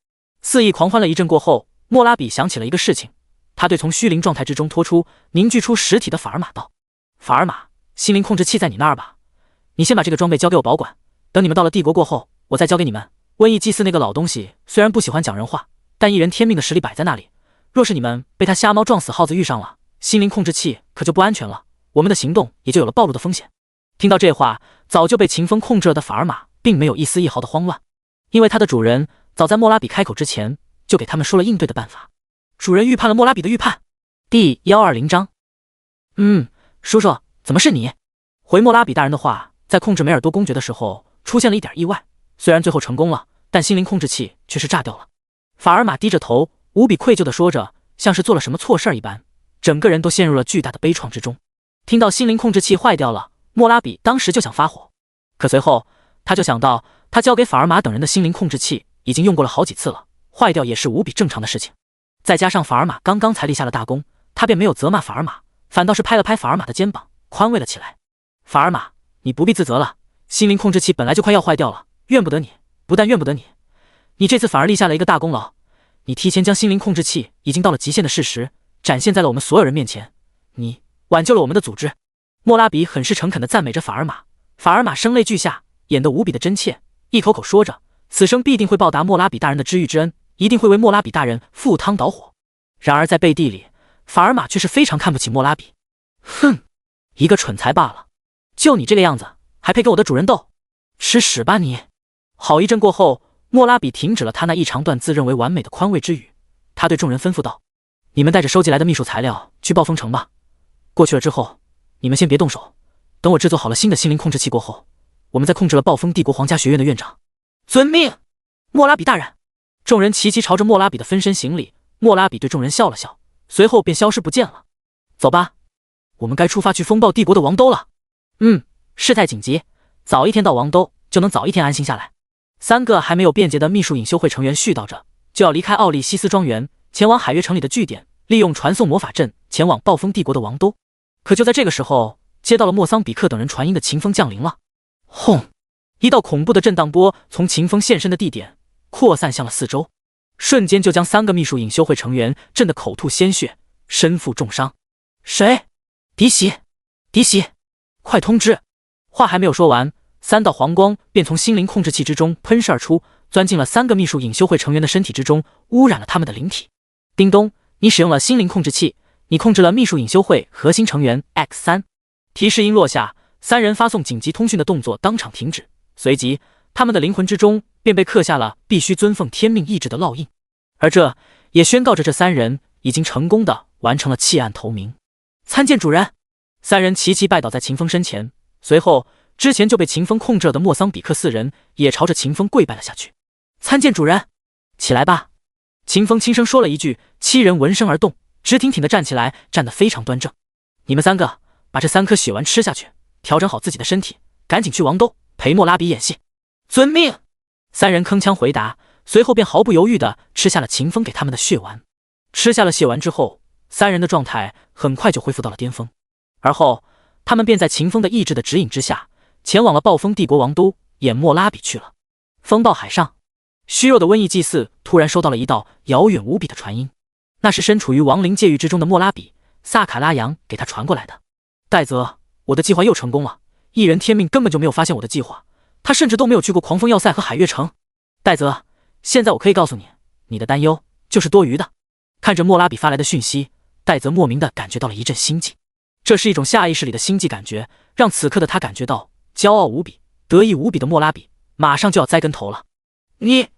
肆意狂欢了一阵过后，莫拉比想起了一个事情，他对从虚灵状态之中脱出、凝聚出实体的法尔玛道：法尔玛，心灵控制器在你那儿吧？你先把这个装备交给我保管，等你们到了帝国过后，我再交给你们。瘟疫祭司那个老东西虽然不喜欢讲人话，但一人天命的实力摆在那里，若是你们被他瞎猫撞死耗子遇上了，心灵控制器可就不安全了，我们的行动也就有了暴露的风险。听到这话，早就被秦风控制了的法尔玛并没有一丝一毫的慌乱，因为他的主人早在莫拉比开口之前就给他们说了应对的办法。主人预判了莫拉比的预判。第120章。叔叔，怎么是你？回莫拉比大人的话，在控制梅尔多公爵的时候出现了一点意外，虽然最后成功了，但心灵控制器却是炸掉了。法尔玛低着头，无比愧疚地说着，像是做了什么错事一般，整个人都陷入了巨大的悲怆之中。听到心灵控制器坏掉了，莫拉比当时就想发火，可随后他就想到，他交给法尔玛等人的心灵控制器已经用过了好几次了，坏掉也是无比正常的事情。再加上法尔玛刚刚才立下了大功，他便没有责骂法尔玛，反倒是拍了拍法尔玛的肩膀，宽慰了起来。法尔玛，你不必自责了，心灵控制器本来就快要坏掉了，怨不得你，不但怨不得你，你这次反而立下了一个大功劳。你提前将心灵控制器已经到了极限的事实展现在了我们所有人面前，你挽救了我们的组织。莫拉比很是诚恳地赞美着法尔玛，法尔玛声泪俱下，演得无比的真切，一口口说着此生必定会报答莫拉比大人的知遇之恩，一定会为莫拉比大人赴汤蹈火。然而在背地里，法尔玛却是非常看不起莫拉比。哼，一个蠢材罢了，就你这个样子还配跟我的主人斗？吃屎吧你！好一阵过后，莫拉比停止了他那一长段自认为完美的宽慰之语，他对众人吩咐道：你们带着收集来的秘术材料去暴风城吧，过去了之后你们先别动手，等我制作好了新的心灵控制器过后，我们再控制了暴风帝国皇家学院的院长。遵命，莫拉比大人。众人齐齐朝着莫拉比的分身行礼，莫拉比对众人笑了笑，随后便消失不见了。走吧，我们该出发去风暴帝国的王都了。事态紧急，早一天到王都就能早一天安心下来。3个还没有变节的秘术隐修会成员絮叨着，就要离开奥利西斯庄园，前往海月城里的据点，利用传送魔法阵前往暴风帝国的王都。可就在这个时候，接到了莫桑比克等人传音的秦风降临了。轰！一道恐怖的震荡波从秦风现身的地点扩散向了四周，瞬间就将3个秘术隐修会成员震得口吐鲜血，身负重伤。谁？嫡喜，嫡喜，快通知！话还没有说完，3道黄光便从心灵控制器之中喷射而出，钻进了3个秘术隐修会成员的身体之中，污染了他们的灵体。叮咚，你使用了心灵控制器，你控制了秘术隐修会核心成员 X3。提示音落下，3人发送紧急通讯的动作当场停止，随即他们的灵魂之中便被刻下了必须尊奉天命意志的烙印，而这也宣告着这3人已经成功的完成了弃暗投明。参见主人！3人齐齐拜倒在秦风身前，随后之前就被秦风控制了的莫桑比克4人也朝着秦风跪拜了下去。参见主人！起来吧！秦风轻声说了一句，7人闻声而动，直挺挺地站起来，站得非常端正。你们3个把这3颗血丸吃下去，调整好自己的身体，赶紧去王都陪莫拉比演戏。遵命！3人铿锵回答，随后便毫不犹豫地吃下了秦风给他们的血丸。吃下了血丸之后，三人的状态很快就恢复到了巅峰。而后，他们便在秦风的意志的指引之下，前往了暴风帝国王都演莫拉比去了。风暴海上，虚弱的瘟疫祭祀突然收到了一道遥远无比的传音，那是身处于亡灵界域之中的莫拉比萨卡拉扬给他传过来的。戴泽，我的计划又成功了，一人天命根本就没有发现我的计划，他甚至都没有去过狂风要塞和海月城。戴泽，现在我可以告诉你，你的担忧就是多余的。看着莫拉比发来的讯息，戴泽莫名的感觉到了一阵心悸，这是一种下意识里的心悸感觉，让此刻的他感觉到骄傲无比、得意无比的莫拉比马上就要栽跟头了。你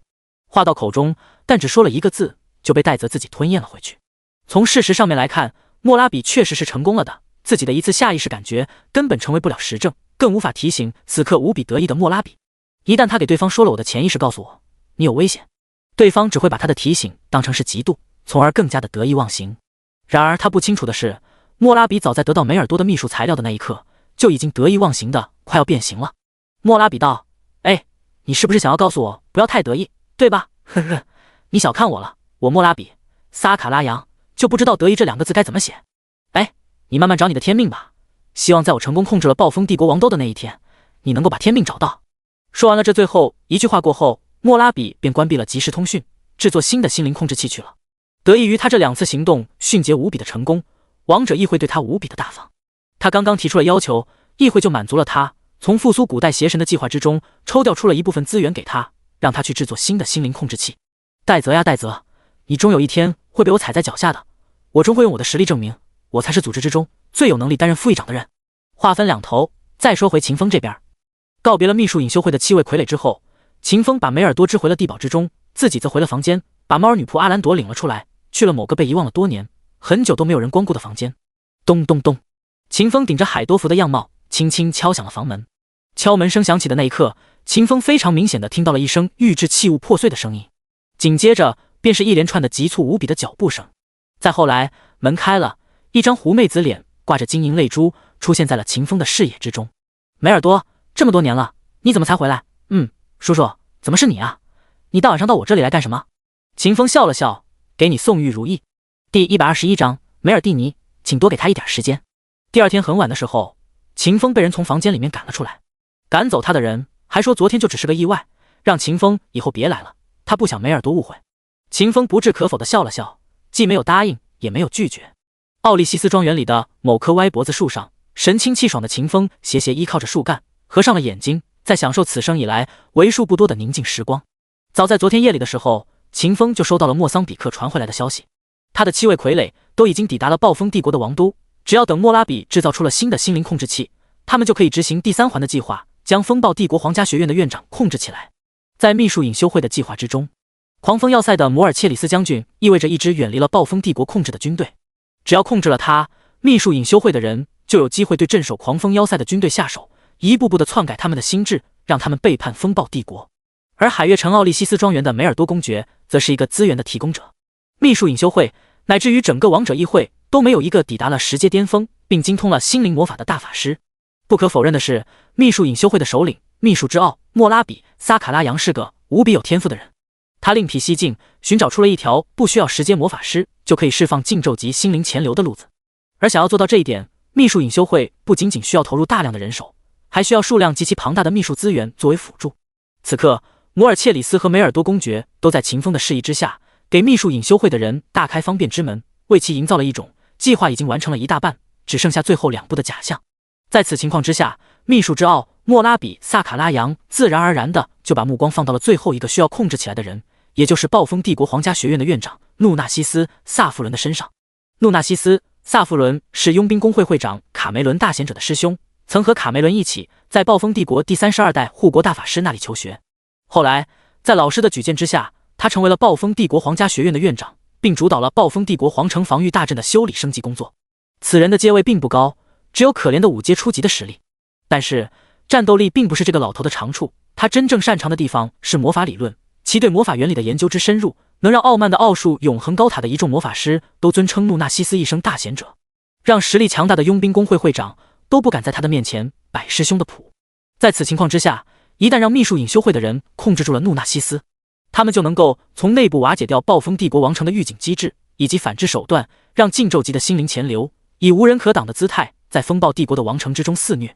话到口中，但只说了一个字，就被戴泽自己吞咽了回去。从事实上面来看，莫拉比确实是成功了的，自己的一次下意识感觉根本成为不了实证，更无法提醒此刻无比得意的莫拉比。一旦他给对方说了我的潜意识告诉我你有危险，对方只会把他的提醒当成是嫉妒，从而更加的得意忘形。然而他不清楚的是，莫拉比早在得到梅尔多的秘术材料的那一刻，就已经得意忘形的快要变形了。莫拉比道：哎，你是不是想要告诉我不要太得意，对吧？呵呵，你小看我了，我莫拉比撒卡拉扬就不知道得意这两个字该怎么写。哎，你慢慢找你的天命吧，希望在我成功控制了暴风帝国王都的那一天，你能够把天命找到。说完了这最后一句话过后，莫拉比便关闭了即时通讯，制作新的心灵控制器去了。得益于他这两次行动迅捷无比的成功，王者议会对他无比的大方。他刚刚提出了要求，议会就满足了他，从复苏古代邪神的计划之中抽调出了一部分资源给他，让他去制作新的心灵控制器。戴泽呀戴泽，你终有一天会被我踩在脚下的，我终会用我的实力证明，我才是组织之中最有能力担任副议长的人。话分两头，再说回秦风这边，告别了秘术隐修会的7位傀儡之后，秦风把梅尔多支回了地堡之中，自己则回了房间，把猫儿女仆阿兰朵领了出来，去了某个被遗忘了多年、很久都没有人光顾的房间。咚咚咚，秦风顶着海多福的样貌，轻轻敲响了房门。敲门声响起的那一刻，秦风非常明显的听到了一声预制器物破碎的声音，紧接着便是一连串的急促无比的脚步声。再后来，门开了，一张狐媚子脸挂着晶莹泪珠出现在了秦风的视野之中。梅尔多，这么多年了，你怎么才回来？叔叔，怎么是你啊？你大晚上到我这里来干什么？秦风笑了笑，给你送玉如意。第121章，梅尔蒂尼，请多给他一点时间。第二天很晚的时候，秦风被人从房间里面赶了出来，赶走他的人还说昨天就只是个意外，让秦风以后别来了，他不想梅尔多误会。秦风不置可否的笑了笑，既没有答应也没有拒绝。奥利西斯庄园里的某棵歪脖子树上，神清气爽的秦风斜斜依靠着树干，合上了眼睛，在享受此生以来为数不多的宁静时光。早在昨天夜里的时候，秦风就收到了莫桑比克传回来的消息，他的7位傀儡都已经抵达了暴风帝国的王都，只要等莫拉比制造出了新的心灵控制器，他们就可以执行第3环的计划，将风暴帝国皇家学院的院长控制起来。在秘术隐修会的计划之中，狂风要塞的摩尔切里斯将军意味着一支远离了暴风帝国控制的军队，只要控制了他，秘术隐修会的人就有机会对镇守狂风要塞的军队下手，一步步的篡改他们的心智，让他们背叛风暴帝国。而海月城奥利西斯庄园的梅尔多公爵则是一个资源的提供者。秘术隐修会乃至于整个王者议会都没有一个抵达了10阶巅峰并精通了心灵魔法的大法师。不可否认的是，秘术隐修会的首领秘术之奥莫拉比撒卡拉扬是个无比有天赋的人，他另辟蹊径，寻找出了一条不需要10阶魔法师就可以释放禁咒级心灵潜流的路子。而想要做到这一点，秘术隐修会不仅仅需要投入大量的人手，还需要数量极其庞大的秘术资源作为辅助。此刻摩尔切里斯和梅尔多公爵都在秦风的示意之下，给秘术隐修会的人大开方便之门，为其营造了一种计划已经完成了一大半，只剩下最后2步的假象。在此情况之下，秘术之奥莫拉比萨卡拉扬自然而然的就把目光放到了最后一个需要控制起来的人，也就是暴风帝国皇家学院的院长怒纳西斯·萨弗伦的身上。怒纳西斯·萨弗伦是佣兵工会会长卡梅伦大贤者的师兄，曾和卡梅伦一起在暴风帝国第32代护国大法师那里求学。后来在老师的举荐之下，他成为了暴风帝国皇家学院的院长，并主导了暴风帝国皇城防御大阵的修理升级工作。此人的阶位并不高，只有可怜的5阶初级的实力，但是战斗力并不是这个老头的长处，他真正擅长的地方是魔法理论，其对魔法原理的研究之深入，能让傲慢的奥数永恒高塔的一众魔法师都尊称怒纳西斯一声大贤者，让实力强大的佣兵工会会长都不敢在他的面前摆师兄的谱。在此情况之下，一旦让秘术隐修会的人控制住了怒纳西斯，他们就能够从内部瓦解掉暴风帝国王城的预警机制以及反制手段，让禁咒级的心灵潜流以无人可挡的姿态在风暴帝国的王城之中肆虐。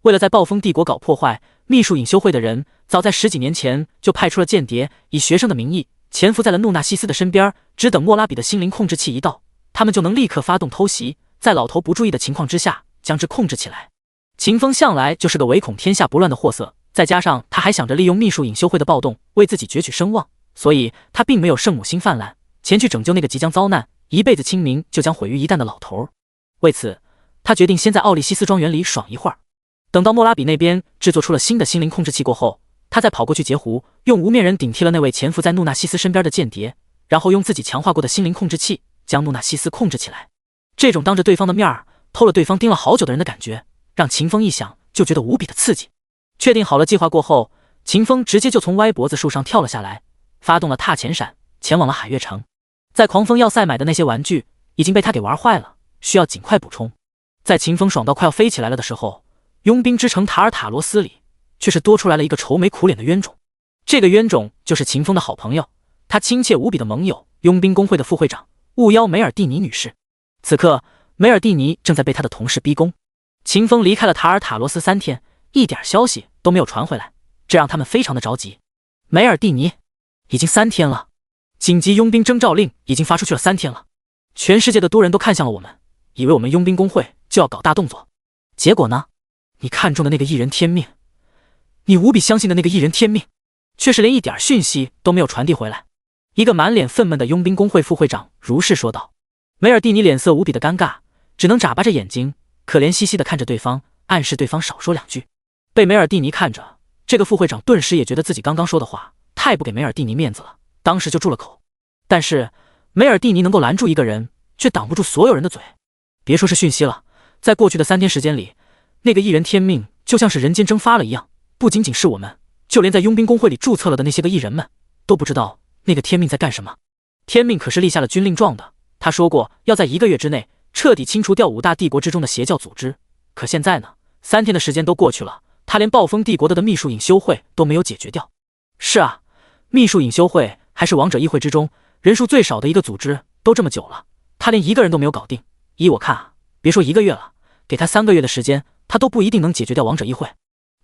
为了在暴风帝国搞破坏，秘术隐修会的人早在10几年前就派出了间谍，以学生的名义潜伏在了怒纳西斯的身边，只等莫拉比的心灵控制器一到，他们就能立刻发动偷袭，在老头不注意的情况之下将之控制起来。秦风向来就是个唯恐天下不乱的货色，再加上他还想着利用秘术隐修会的暴动为自己攫取声望，所以他并没有圣母心泛滥，前去拯救那个即将遭难、一辈子清明就将毁于一旦的老头。为此，他决定先在奥利西斯庄园里爽一会儿。等到莫拉比那边制作出了新的心灵控制器过后，他再跑过去截胡，用无面人顶替了那位潜伏在怒纳西斯身边的间谍，然后用自己强化过的心灵控制器将怒纳西斯控制起来。这种当着对方的面儿偷了对方盯了好久的人的感觉，让秦风一想就觉得无比的刺激。确定好了计划过后，秦风直接就从歪脖子树上跳了下来，发动了踏前闪，前往了海月城。在狂风要塞买的那些玩具已经被他给玩坏了，需要尽快补充。在秦风爽到快要飞起来了的时候，佣兵之城塔尔塔罗斯里却是多出来了一个愁眉苦脸的冤种。这个冤种就是秦风的好朋友，他亲切无比的盟友，佣兵工会的副会长雾妖梅尔蒂尼女士。此刻梅尔蒂尼正在被他的同事逼宫。秦风离开了塔尔塔罗斯3天，一点消息都没有传回来，这让他们非常的着急。梅尔蒂尼，已经3天了，紧急佣兵征召令已经发出去了3天了，全世界的多人都看向了我们，以为我们佣兵工会就要搞大动作。结果呢，你看中的那个异人天命，你无比相信的那个异人天命，却是连一点讯息都没有传递回来。一个满脸愤懑的佣兵工会副会长如是说道。梅尔蒂尼脸色无比的尴尬，只能眨巴着眼睛，可怜兮兮的看着对方，暗示对方少说2句。被梅尔蒂尼看着，这个副会长顿时也觉得自己刚刚说的话太不给梅尔蒂尼面子了，当时就住了口。但是梅尔蒂尼能够拦住一个人，却挡不住所有人的嘴。别说是讯息了，在过去的3天时间里，那个异人天命就像是人间蒸发了一样，不仅仅是我们，就连在佣兵工会里注册了的那些个异人们都不知道那个天命在干什么。天命可是立下了军令状的，他说过要在1个月之内彻底清除掉5大帝国之中的邪教组织。可现在呢，3天的时间都过去了，他连暴风帝国的秘术隐修会都没有解决掉。是啊，秘术隐修会还是王者议会之中人数最少的一个组织，都这么久了，他连1个人都没有搞定。依我看啊，别说1个月了，给他3个月的时间，他都不一定能解决掉王者议会。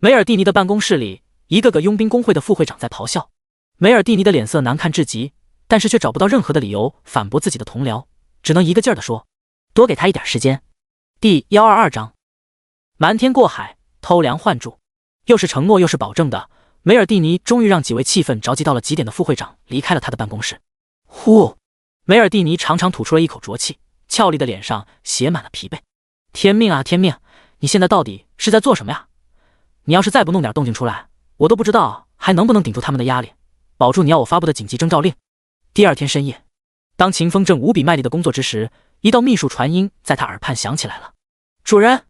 梅尔蒂尼的办公室里，一个个佣兵工会的副会长在咆哮。梅尔蒂尼的脸色难看至极，但是却找不到任何的理由反驳自己的同僚，只能一个劲儿地说，多给他一点时间。第122章，瞒天过海，偷梁换柱。又是承诺又是保证的，梅尔蒂尼终于让几位气氛着急到了极点的副会长离开了他的办公室。呼，梅尔蒂尼长长吐出了一口浊气，俏丽的脸上写满了疲惫。天命啊天命，你现在到底是在做什么呀？你要是再不弄点动静出来，我都不知道还能不能顶住他们的压力，保住你要我发布的紧急征召令。第2天深夜，当秦风正无比卖力的工作之时，一道秘术传音在他耳畔响起来了。主人，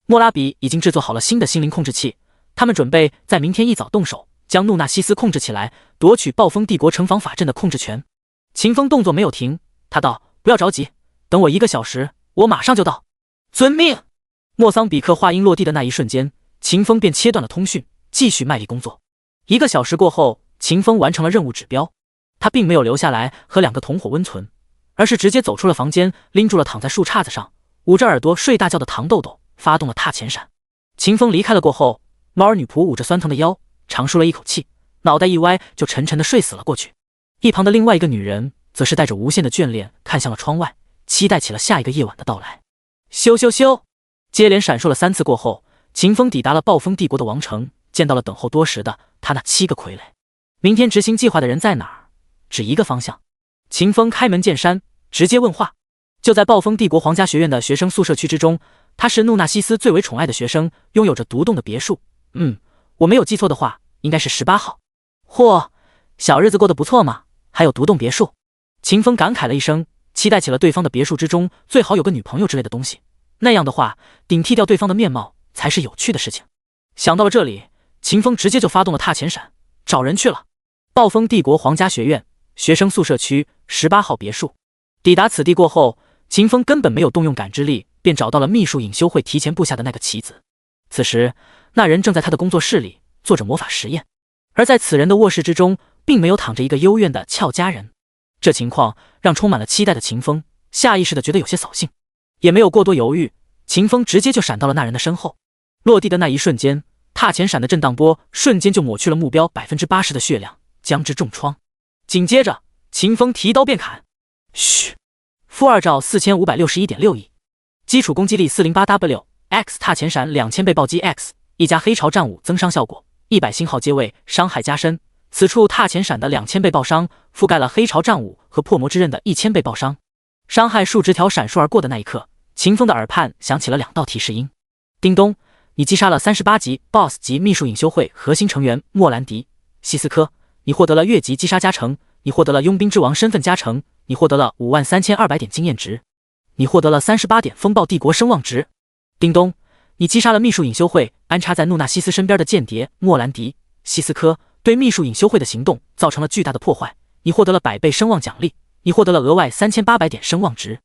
莫拉比已经制作好了新的心灵控制器，他们准备在明天一早动手，将怒纳西斯控制起来，夺取暴风帝国城防法阵的控制权。秦风动作没有停，他道，不要着急，等我1个小时，我马上就到。遵命。莫桑比克话音落地的那一瞬间，秦风便切断了通讯，继续卖力工作。1个小时过后，秦风完成了任务指标，他并没有留下来和2个同伙温存，而是直接走出了房间，拎住了躺在树杈子上捂着耳朵睡大觉的糖豆豆，发动了踏前闪。秦风离开了过后，猫儿女仆捂着酸疼的腰，长舒了一口气，脑袋一歪就沉沉的睡死了过去。一旁的另外一个女人则是带着无限的眷恋看向了窗外，期待起了下一个夜晚的到来。咻咻咻，接连闪烁了3次过后，秦风抵达了暴风帝国的王城，见到了等候多时的他那7个傀儡。明天执行计划的人在哪儿？指一个方向。秦风开门见山，直接问话。就在暴风帝国皇家学院的学生宿舍区之中，他是怒纳西斯最为宠爱的学生，拥有着独栋的别墅。我没有记错的话，应该是18号。嚯，小日子过得不错嘛，还有独栋别墅。秦风感慨了一声，期待起了对方的别墅之中最好有个女朋友之类的东西，那样的话顶替掉对方的面貌才是有趣的事情。想到了这里，秦风直接就发动了踏前闪，找人去了。暴风帝国皇家学院学生宿舍区18号别墅。抵达此地过后，秦风根本没有动用感知力，便找到了秘术隐修会提前布下的那个棋子。此时那人正在他的工作室里做着魔法实验，而在此人的卧室之中并没有躺着一个幽怨的俏佳人。这情况让充满了期待的秦风下意识的觉得有些扫兴，也没有过多犹豫，秦风直接就闪到了那人的身后。落地的那一瞬间，踏前闪的震荡波瞬间就抹去了目标80%的血量，将之重创。紧接着，秦风提刀便砍。嘘，负2兆4561.6亿，基础攻击力 408W X 踏前闪2000倍暴击 X， 一加黑潮战舞增伤效果，100星号阶位，伤害加深。此处踏前闪的2000倍爆伤，覆盖了黑潮战舞和破魔之刃的1000倍爆伤。伤害数值条闪烁而过的那一刻，秦风的耳畔响起了2道提示音：叮咚，你击杀了38级 BOSS 级秘术隐修会核心成员莫兰迪·西斯科，你获得了越级击杀加成，你获得了佣兵之王身份加成，你获得了53200点经验值，你获得了38点风暴帝国声望值。叮咚，你击杀了秘术隐修会安插在怒纳西斯身边的间谍莫兰迪·西斯科，对秘术隐修会的行动造成了巨大的破坏，你获得了100倍声望奖励，你获得了额外3800点声望值。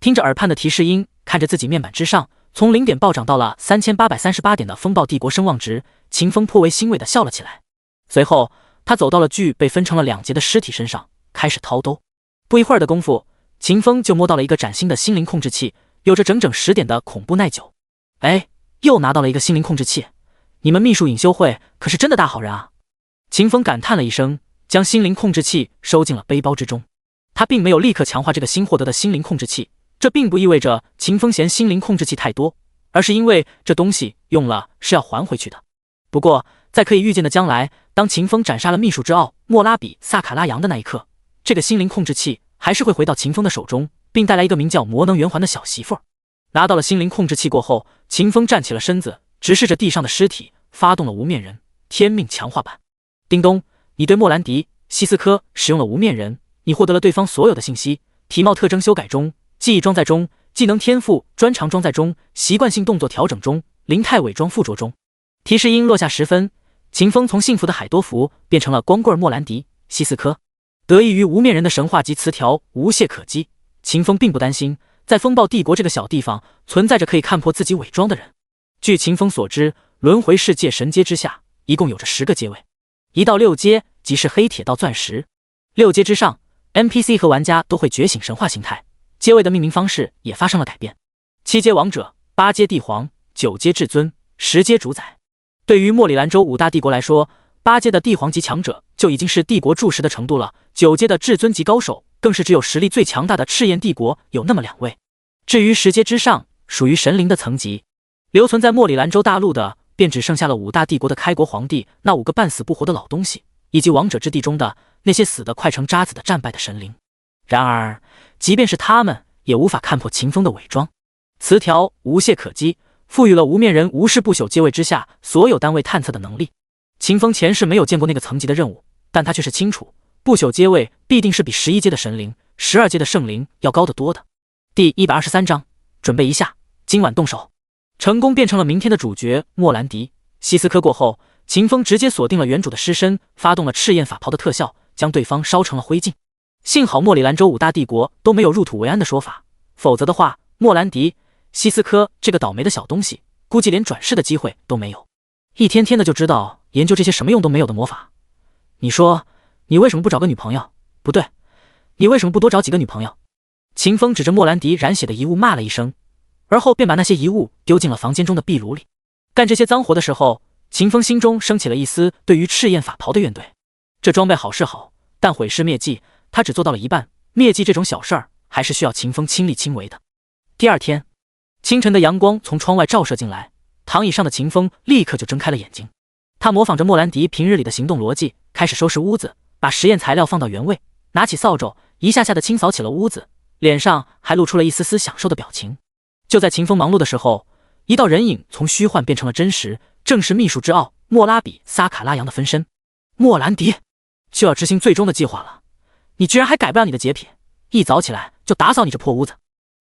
听着耳畔的提示音，看着自己面板之上从0点暴涨到了3838点的风暴帝国声望值，秦风颇为欣慰地笑了起来。随后他走到了具被分成了2截的尸体身上，开始掏兜。不一会儿的功夫，秦风就摸到了一个崭新的心灵控制器，有着整整10点的恐怖耐久。哎，又拿到了一个心灵控制器，你们秘术隐修会可是真的大好人啊！秦风感叹了一声，将心灵控制器收进了背包之中。他并没有立刻强化这个新获得的心灵控制器，这并不意味着秦风嫌心灵控制器太多，而是因为这东西用了是要还回去的。不过在可以预见的将来，当秦风斩杀了秘术之奥莫拉比萨卡拉扬的那一刻，这个心灵控制器还是会回到秦风的手中，并带来一个名叫魔能圆环的小媳妇儿。拿到了心灵控制器过后，秦风站起了身子，直视着地上的尸体，发动了无面人天命强化版。叮咚，你对莫兰迪·西斯科使用了无面人，你获得了对方所有的信息，体貌特征修改中，记忆装载中，技能天赋专长装载中，习惯性动作调整中，灵态伪装附着中。提示音落下10分，秦风从幸福的海多福变成了光棍莫兰迪·西斯科。得益于无面人的神话级词条无懈可击，秦风并不担心在风暴帝国这个小地方存在着可以看破自己伪装的人。据秦风所知，轮回世界神阶之下一共有着10个阶位，1到6阶即是黑铁到钻石，6阶之上 NPC 和玩家都会觉醒神话形态，阶位的命名方式也发生了改变，7阶王者，8阶帝皇，9阶至尊，10阶主宰。对于莫里兰州5大帝国来说，8阶的帝皇级强者就已经是帝国柱石的程度了，9阶的至尊级高手更是只有实力最强大的赤焰帝国有那么2位。至于10阶之上，属于神灵的层级，留存在莫里兰州大陆的便只剩下了5大帝国的开国皇帝那5个半死不活的老东西，以及王者之地中的那些死得快成渣子的战败的神灵。然而即便是他们也无法看破秦风的伪装。词条无懈可击赋予了无面人无事不朽阶位之下所有单位探测的能力。秦风前世没有见过那个层级的任务，但他却是清楚不朽阶位必定是比11阶的神灵、12阶的圣灵要高得多的。第123章，准备一下，今晚动手。成功变成了明天的主角莫兰迪·西斯科过后，秦风直接锁定了原主的尸身，发动了赤焰法袍的特效，将对方烧成了灰烬。幸好莫里兰州5大帝国都没有入土为安的说法，否则的话，莫兰迪·西斯科这个倒霉的小东西估计连转世的机会都没有，一天天的就知道研究这些什么用都没有的魔法。你说你为什么不找个女朋友？不对，你为什么不多找几个女朋友？秦风指着莫兰迪染血的遗物骂了一声，而后便把那些遗物丢进了房间中的壁炉里。干这些脏活的时候，秦风心中升起了一丝对于赤焰法袍的怨怼。这装备好是好，但毁尸灭迹他只做到了一半，灭迹这种小事儿还是需要秦风亲力亲为的。第二天清晨的阳光从窗外照射进来，躺椅上的秦风立刻就睁开了眼睛。他模仿着莫兰迪平日里的行动逻辑，开始收拾屋子，把实验材料放到原位，拿起扫帚一下下的清扫起了屋子，脸上还露出了一丝丝享受的表情。就在秦风忙碌的时候，一道人影从虚幻变成了真实，正是秘术之奥莫拉比萨卡拉扬的分身。莫兰迪，就要执行最终的计划了，你居然还改不了你的洁癖，一早起来就打扫你这破屋子。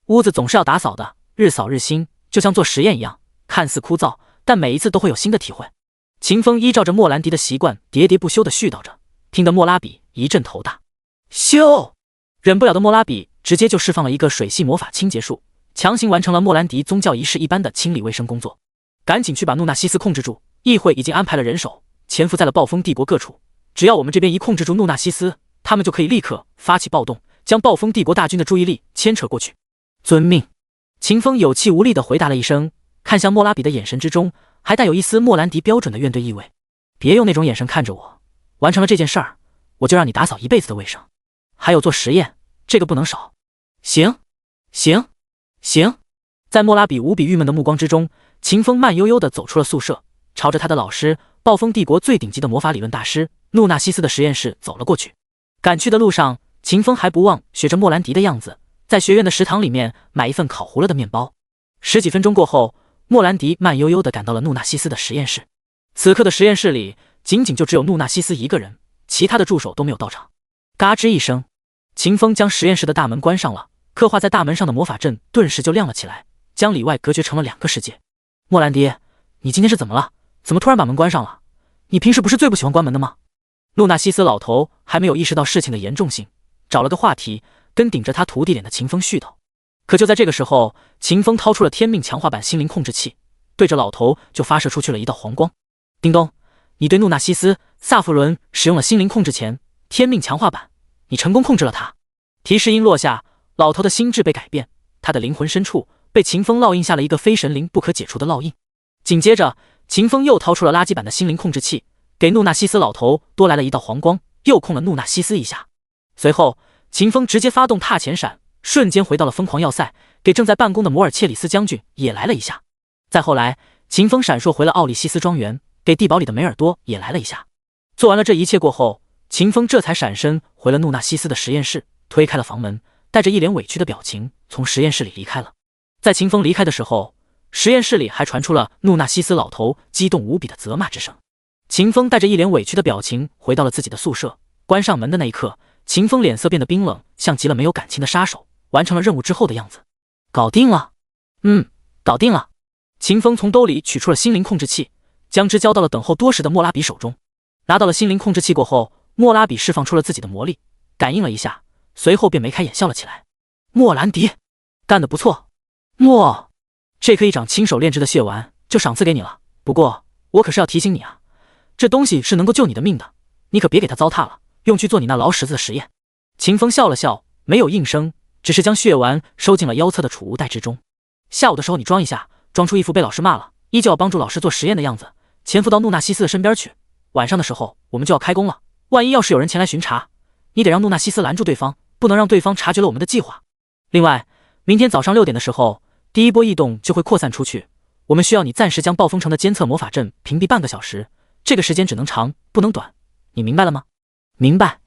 屋子总是要打扫的，日扫日新，就像做实验一样，看似枯燥，但每一次都会有新的体会。秦风依照着莫兰迪的习惯喋喋不休地絮叨着，听得莫拉比一阵头大。咻！忍不了的莫拉比直接就释放了一个水系魔法清洁术，强行完成了莫兰迪宗教仪式一般的清理卫生工作。赶紧去把怒纳西斯控制住，议会已经安排了人手，潜伏在了暴风帝国各处。只要我们这边一控制住怒纳西斯，他们就可以立刻发起暴动，将暴风帝国大军的注意力牵扯过去。遵命。秦风有气无力地回答了一声，看向莫拉比的眼神之中还带有一丝莫兰迪标准的怨怼意味。别用那种眼神看着我，完成了这件事儿，我就让你打扫一辈子的卫生。还有做实验，这个不能少。行，行，行。在莫拉比无比郁闷的目光之中，秦风慢悠悠地走出了宿舍，朝着他的老师，暴风帝国最顶级的魔法理论大师怒纳西斯的实验室走了过去。赶去的路上，秦风还不忘学着莫兰迪的样子，在学院的食堂里面买一份烤糊了的面包。十几分钟过后，莫兰迪慢悠悠地赶到了怒纳西斯的实验室。此刻的实验室里仅仅就只有怒纳西斯一个人，其他的助手都没有到场。嘎吱一声，秦风将实验室的大门关上了，刻画在大门上的魔法阵顿时就亮了起来，将里外隔绝成了两个世界。莫兰迪，你今天是怎么了？怎么突然把门关上了？你平时不是最不喜欢关门的吗？怒纳西斯老头还没有意识到事情的严重性，找了个话题跟顶着他徒弟脸的秦风絮叨。可就在这个时候，秦风掏出了天命强化版心灵控制器，对着老头就发射出去了一道黄光。叮咚，你对怒纳西斯·萨弗伦使用了心灵控制前天命强化版，你成功控制了他。提示音落下，老头的心智被改变，他的灵魂深处被秦风烙印下了一个非神灵不可解除的烙印。紧接着，秦风又掏出了垃圾版的心灵控制器，给怒纳西斯老头多来了一道黄光，又控了怒纳西斯一下。随后，秦风直接发动踏前闪，瞬间回到了疯狂要塞，给正在办公的摩尔切里斯将军也来了一下。再后来，秦风闪烁回了奥利西斯庄园，给地堡里的梅尔多也来了一下。做完了这一切过后，秦风这才闪身回了怒纳西斯的实验室，推开了房门，带着一脸委屈的表情从实验室里离开了。在秦风离开的时候，实验室里还传出了怒纳西斯老头激动无比的责骂之声。秦风带着一脸委屈的表情回到了自己的宿舍，关上门的那一刻，秦风脸色变得冰冷，像极了没有感情的杀手完成了任务之后的样子。搞定了。搞定了。秦风从兜里取出了心灵控制器，将之交到了等候多时的莫拉比手中。拿到了心灵控制器过后，莫拉比释放出了自己的魔力，感应了一下，随后便眉开眼笑了起来。莫兰迪，干得不错。这颗一掌亲手炼制的血丸就赏赐给你了，不过我可是要提醒你啊，这东西是能够救你的命的，你可别给它糟蹋了，用去做你那劳什子的实验。秦风笑了笑，没有应声，只是将血丸收进了腰侧的储物袋之中。下午的时候你装一下，装出一副被老师骂了，依旧要帮助老师做实验的样子，潜伏到怒纳西斯的身边去。晚上的时候我们就要开工了，万一要是有人前来巡查，你得让怒纳西斯拦住对方，不能让对方察觉了我们的计划。另外，明天早上6点的时候，第一波异动就会扩散出去，我们需要你暂时将暴风城的监测魔法阵屏蔽半个小时，这个时间只能长不能短，你明白了吗？明白。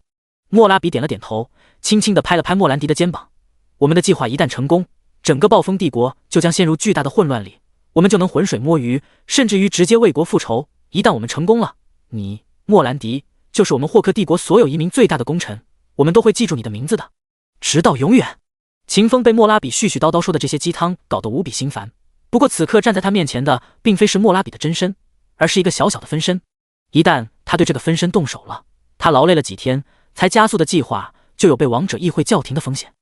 莫拉比点了点头，轻轻地拍了拍莫兰迪的肩膀。我们的计划一旦成功，整个暴风帝国就将陷入巨大的混乱里，我们就能浑水摸鱼，甚至于直接为国复仇。一旦我们成功了，你莫兰迪就是我们霍克帝国所有移民最大的功臣，我们都会记住你的名字的，直到永远。秦风被莫拉比絮絮叨叨说的这些鸡汤搞得无比心烦，不过此刻站在他面前的并非是莫拉比的真身，而是一个小小的分身。一旦他对这个分身动手了，他劳累了几天才加速的计划就有被王者议会叫停的风险。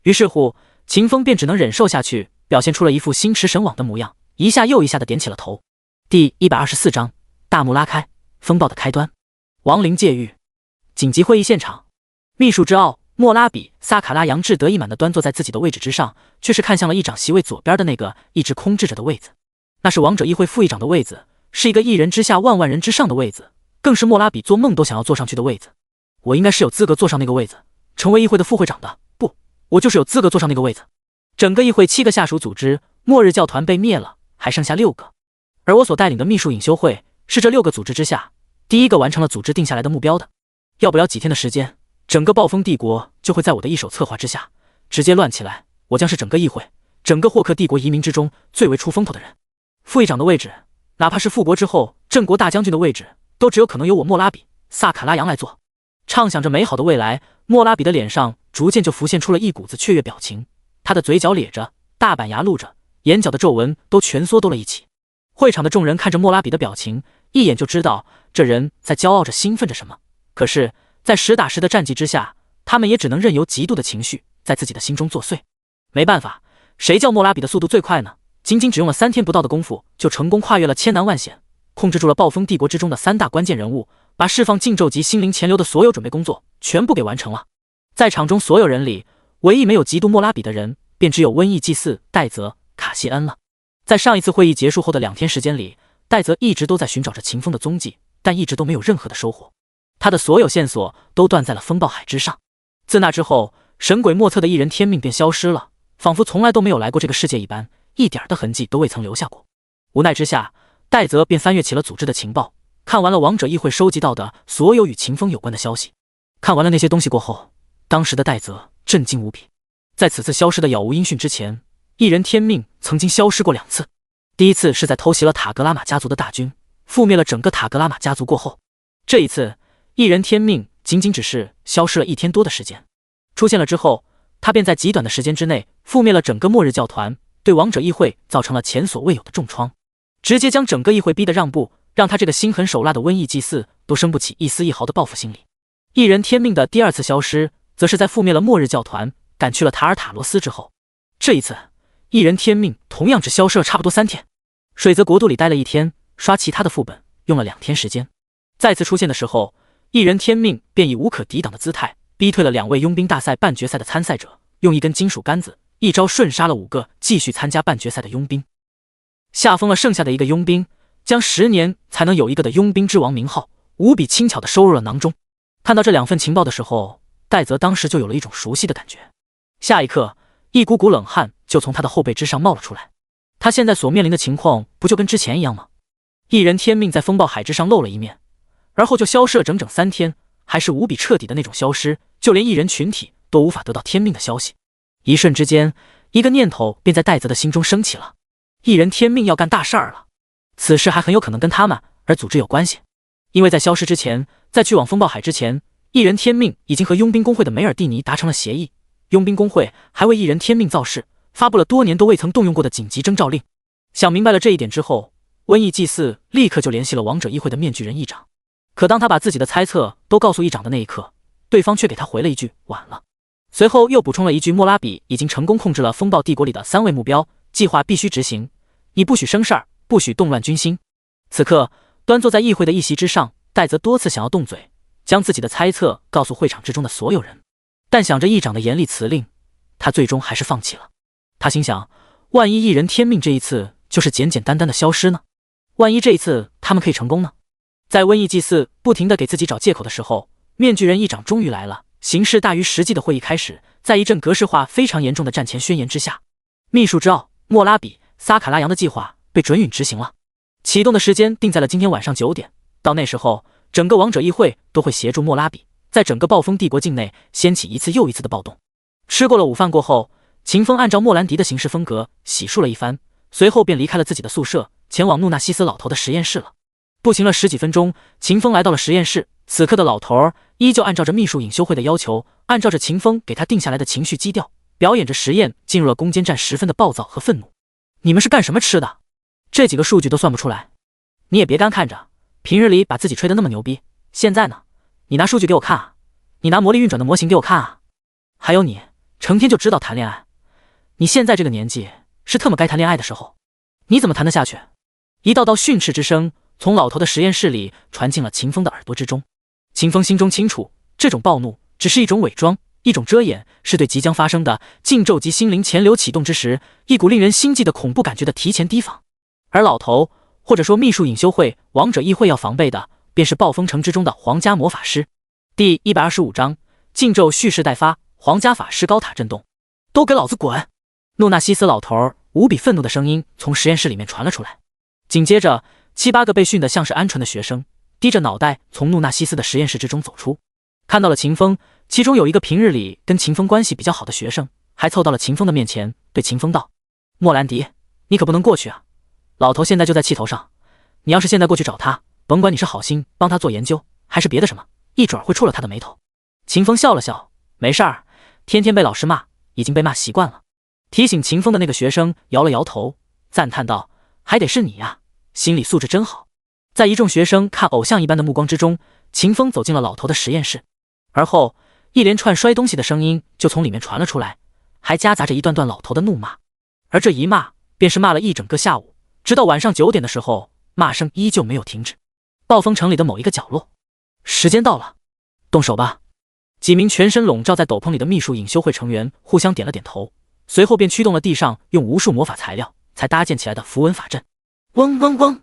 于是乎，秦风便只能忍受下去，表现出了一副心驰神往的模样，一下又一下的点起了头。第124章，大幕拉开，风暴的开端。亡灵界狱。紧急会议现场，秘书之奥莫拉比萨卡拉扬志得意满地端坐在自己的位置之上，却是看向了议长席位左边的那个一直空置着的位子。那是王者议会副议长的位子，是一个一人之下万万人之上的位子，更是莫拉比做梦都想要坐上去的位子。我应该是有资格坐上那个位子，成为议会的副会长的。不，我就是有资格坐上那个位子。整个议会7个下属组织末日教团被灭了，还剩下6个，而我所带领的秘术隐修会是这6个组织之下第一个完成了组织定下来的目标的。要不了几天的时间，整个暴风帝国就会在我的一手策划之下直接乱起来，我将是整个议会、整个霍克帝国移民之中最为出风头的人。副议长的位置，哪怕是复国之后镇国大将军的位置，都只有可能由我莫拉比萨卡拉扬来做。畅想着美好的未来，莫拉比的脸上逐渐就浮现出了一股子雀跃表情，他的嘴角咧着，大板牙露着，眼角的皱纹都蜷缩到了一起。会场的众人看着莫拉比的表情，一眼就知道这人在骄傲着兴奋着什么。可是在实打实的战绩之下，他们也只能任由嫉妒的情绪在自己的心中作祟。没办法，谁叫莫拉比的速度最快呢？仅仅只用了3天不到的功夫，就成功跨越了千难万险，控制住了暴风帝国之中的3大关键人物，把释放禁咒级心灵潜流的所有准备工作全部给完成了。在场中所有人里，唯一没有嫉妒莫拉比的人，便只有瘟疫祭司戴泽·卡西恩了。在上一次会议结束后的2天时间里，戴泽一直都在寻找着秦风的踪迹，但一直都没有任何的收获。他的所有线索都断在了风暴海之上。自那之后，神鬼莫测的一人天命便消失了，仿佛从来都没有来过这个世界一般，一点的痕迹都未曾留下过。无奈之下，戴泽便翻阅起了组织的情报，看完了王者议会收集到的所有与秦风有关的消息。看完了那些东西过后，当时的戴泽震惊无比。在此次消失的杳无音讯之前，一人天命曾经消失过2次。第一次是在偷袭了塔格拉玛家族的大军，覆灭了整个塔格拉玛家族过后，这一次一人天命仅仅只是消失了1天多的时间。出现了之后，他便在极短的时间之内覆灭了整个末日教团，对王者议会造成了前所未有的重创，直接将整个议会逼得让步，让他这个心狠手辣的瘟疫祭司都生不起一丝一毫的报复心理。一人天命的第2次消失，则是在覆灭了末日教团，赶去了塔尔塔罗斯之后。这一次，一人天命同样只消失了差不多3天。水泽国度里待了1天，刷其他的副本用了2天时间。再次出现的时候，一人天命便以无可抵挡的姿态逼退了2位佣兵大赛半决赛的参赛者，用一根金属杆子一招瞬杀了5个继续参加半决赛的佣兵，下封了剩下的1个佣兵，将10年才能有一个的佣兵之王名号无比轻巧地收入了囊中。看到这2份情报的时候，戴泽当时就有了一种熟悉的感觉。下一刻，一股股冷汗就从他的后背之上冒了出来。他现在所面临的情况不就跟之前一样吗？一人天命在风暴海之上露了一面，而后就消失了整整3天，还是无比彻底的那种消失，就连一人群体都无法得到天命的消息。一瞬之间，一个念头便在戴泽的心中升起了：一人天命要干大事儿了。此事还很有可能跟他们而组织有关系，因为在消失之前，在去往风暴海之前，一人天命已经和佣兵公会的梅尔蒂尼达成了协议，佣兵公会还为一人天命造势，发布了多年都未曾动用过的紧急征召令。想明白了这一点之后，瘟疫祭司立刻就联系了王者议会的面具人议长。可当他把自己的猜测都告诉议长的那一刻，对方却给他回了一句晚了，随后又补充了一句莫拉比已经成功控制了风暴帝国里的3位目标，计划必须执行，你不许生事儿，不许动乱军心。此刻端坐在议会的议席之上，戴泽多次想要动嘴，将自己的猜测告诉会场之中的所有人，但想着议长的严厉辞令，他最终还是放弃了。他心想，万一一人天命这一次就是简简单单的消失呢？万一这一次他们可以成功呢？在瘟疫祭司不停地给自己找借口的时候，面具人议长终于来了。形势大于实际的会议开始，在一阵格式化非常严重的战前宣言之下，秘书之奥、莫拉比、撒卡拉扬的计划被准允执行了。启动的时间定在了今天晚上9点，到那时候，整个王者议会都会协助莫拉比，在整个暴风帝国境内掀起一次又一次的暴动。吃过了午饭过后，秦风按照莫兰迪的行事风格洗漱了一番，随后便离开了自己的宿舍，前往努纳西斯老头的实验室了。步行了10几分钟，秦风来到了实验室。此刻的老头依旧按照着秘书隐修会的要求，按照着秦风给他定下来的情绪基调，表演着实验进入了攻坚战，十分的暴躁和愤怒。你们是干什么吃的？这几个数据都算不出来。你也别干看着，平日里把自己吹得那么牛逼，现在呢，你拿数据给我看啊，你拿魔力运转的模型给我看啊。还有你，成天就知道谈恋爱，你现在这个年纪是特么该谈恋爱的时候，你怎么谈得下去？一道道训斥之声从老头的实验室里传进了秦风的耳朵之中。秦风心中清楚，这种暴怒只是一种伪装，一种遮掩，是对即将发生的禁咒级心灵潜流启动之时，一股令人心悸的恐怖感觉的提前提防。而老头，或者说秘术隐修会、王者议会要防备的，便是暴风城之中的皇家魔法师。第125章，禁咒蓄势待发，皇家法师高塔震动。都给老子滚！诺纳西斯老头无比愤怒的声音从实验室里面传了出来。紧接着，7、8个被训得像是鹌鹑的学生低着脑袋从努纳西斯的实验室之中走出，看到了秦风，其中有一个平日里跟秦风关系比较好的学生，还凑到了秦风的面前，对秦风道：“莫兰迪，你可不能过去啊！老头现在就在气头上，你要是现在过去找他，甭管你是好心帮他做研究，还是别的什么，一准儿会触了他的眉头。”秦风笑了笑：“没事儿，天天被老师骂，已经被骂习惯了。”提醒秦风的那个学生摇了摇头，赞叹道：“还得是你呀，心理素质真好。”在一众学生看偶像一般的目光之中，秦风走进了老头的实验室，而后一连串摔东西的声音就从里面传了出来，还夹杂着一段段老头的怒骂。而这一骂便是骂了一整个下午，直到晚上9点的时候，骂声依旧没有停止。暴风城里的某一个角落，时间到了，动手吧。几名全身笼罩在斗篷里的秘术隐修会成员互相点了点头，随后便驱动了地上用无数魔法材料才搭建起来的符文法阵。嗡嗡嗡，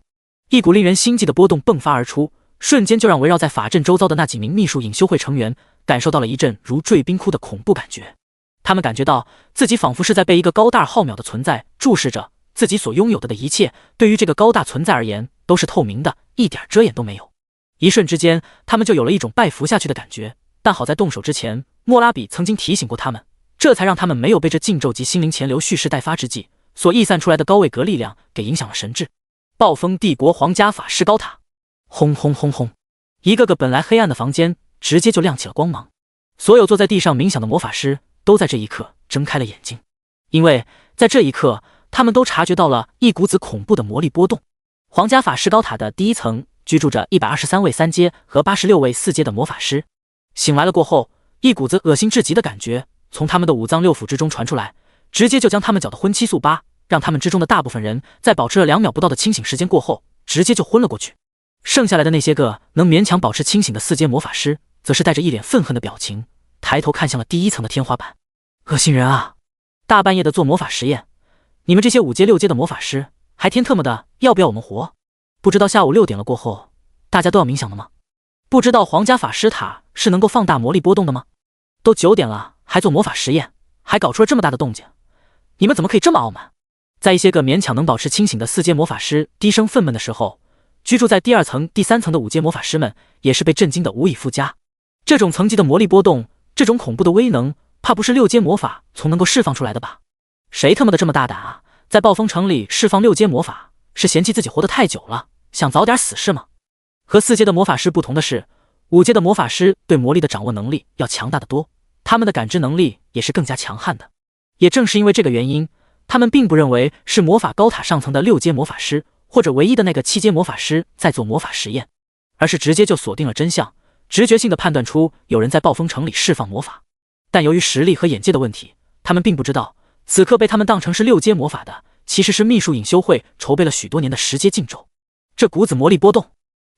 一股令人心悸的波动迸发而出，瞬间就让围绕在法阵周遭的那几名秘术隐修会成员感受到了一阵如坠冰窟的恐怖感觉。他们感觉到自己仿佛是在被一个高大浩渺的存在注视着，自己所拥有的一切对于这个高大存在而言都是透明的，一点遮掩都没有。一瞬之间，他们就有了一种拜服下去的感觉。但好在动手之前，莫拉比曾经提醒过他们，这才让他们没有被这禁咒及心灵潜流蓄势待发之际所溢散出来的高位格力量给影响了神智。暴风帝国皇家法师高塔，轰轰轰轰，一个个本来黑暗的房间直接就亮起了光芒。所有坐在地上冥想的魔法师都在这一刻睁开了眼睛，因为在这一刻，他们都察觉到了一股子恐怖的魔力波动。皇家法师高塔的第一层居住着123位3阶和86位4阶的魔法师。醒来了过后，一股子恶心至极的感觉从他们的五脏六腑之中传出来，直接就将他们搅得荤七素八，让他们之中的大部分人在保持了2秒不到的清醒时间过后，直接就昏了过去。剩下来的那些个能勉强保持清醒的4阶魔法师，则是带着一脸愤恨的表情，抬头看向了第一层的天花板。恶心人啊！大半夜的做魔法实验，你们这些5阶6阶的魔法师，还天特么的要不要我们活？不知道下午6点了过后，大家都要冥想的吗？不知道皇家法师塔是能够放大魔力波动的吗？都9点了，还做魔法实验，还搞出了这么大的动静，你们怎么可以这么傲慢？在一些个勉强能保持清醒的4阶魔法师低声愤懑的时候，居住在第2层、第3层的5阶魔法师们也是被震惊的无以复加。这种层级的魔力波动，这种恐怖的威能，怕不是6阶魔法从能够释放出来的吧？谁他妈的这么大胆啊，在暴风城里释放6阶魔法，是嫌弃自己活得太久了，想早点死是吗？和4阶的魔法师不同的是，5阶的魔法师对魔力的掌握能力要强大得多，他们的感知能力也是更加强悍的。也正是因为这个原因，他们并不认为是魔法高塔上层的6阶魔法师或者唯一的那个7阶魔法师在做魔法实验，而是直接就锁定了真相，直觉性的判断出有人在暴风城里释放魔法。但由于实力和眼界的问题，他们并不知道此刻被他们当成是6阶魔法的其实是秘术隐修会筹备了许多年的10阶禁咒。这股子魔力波动，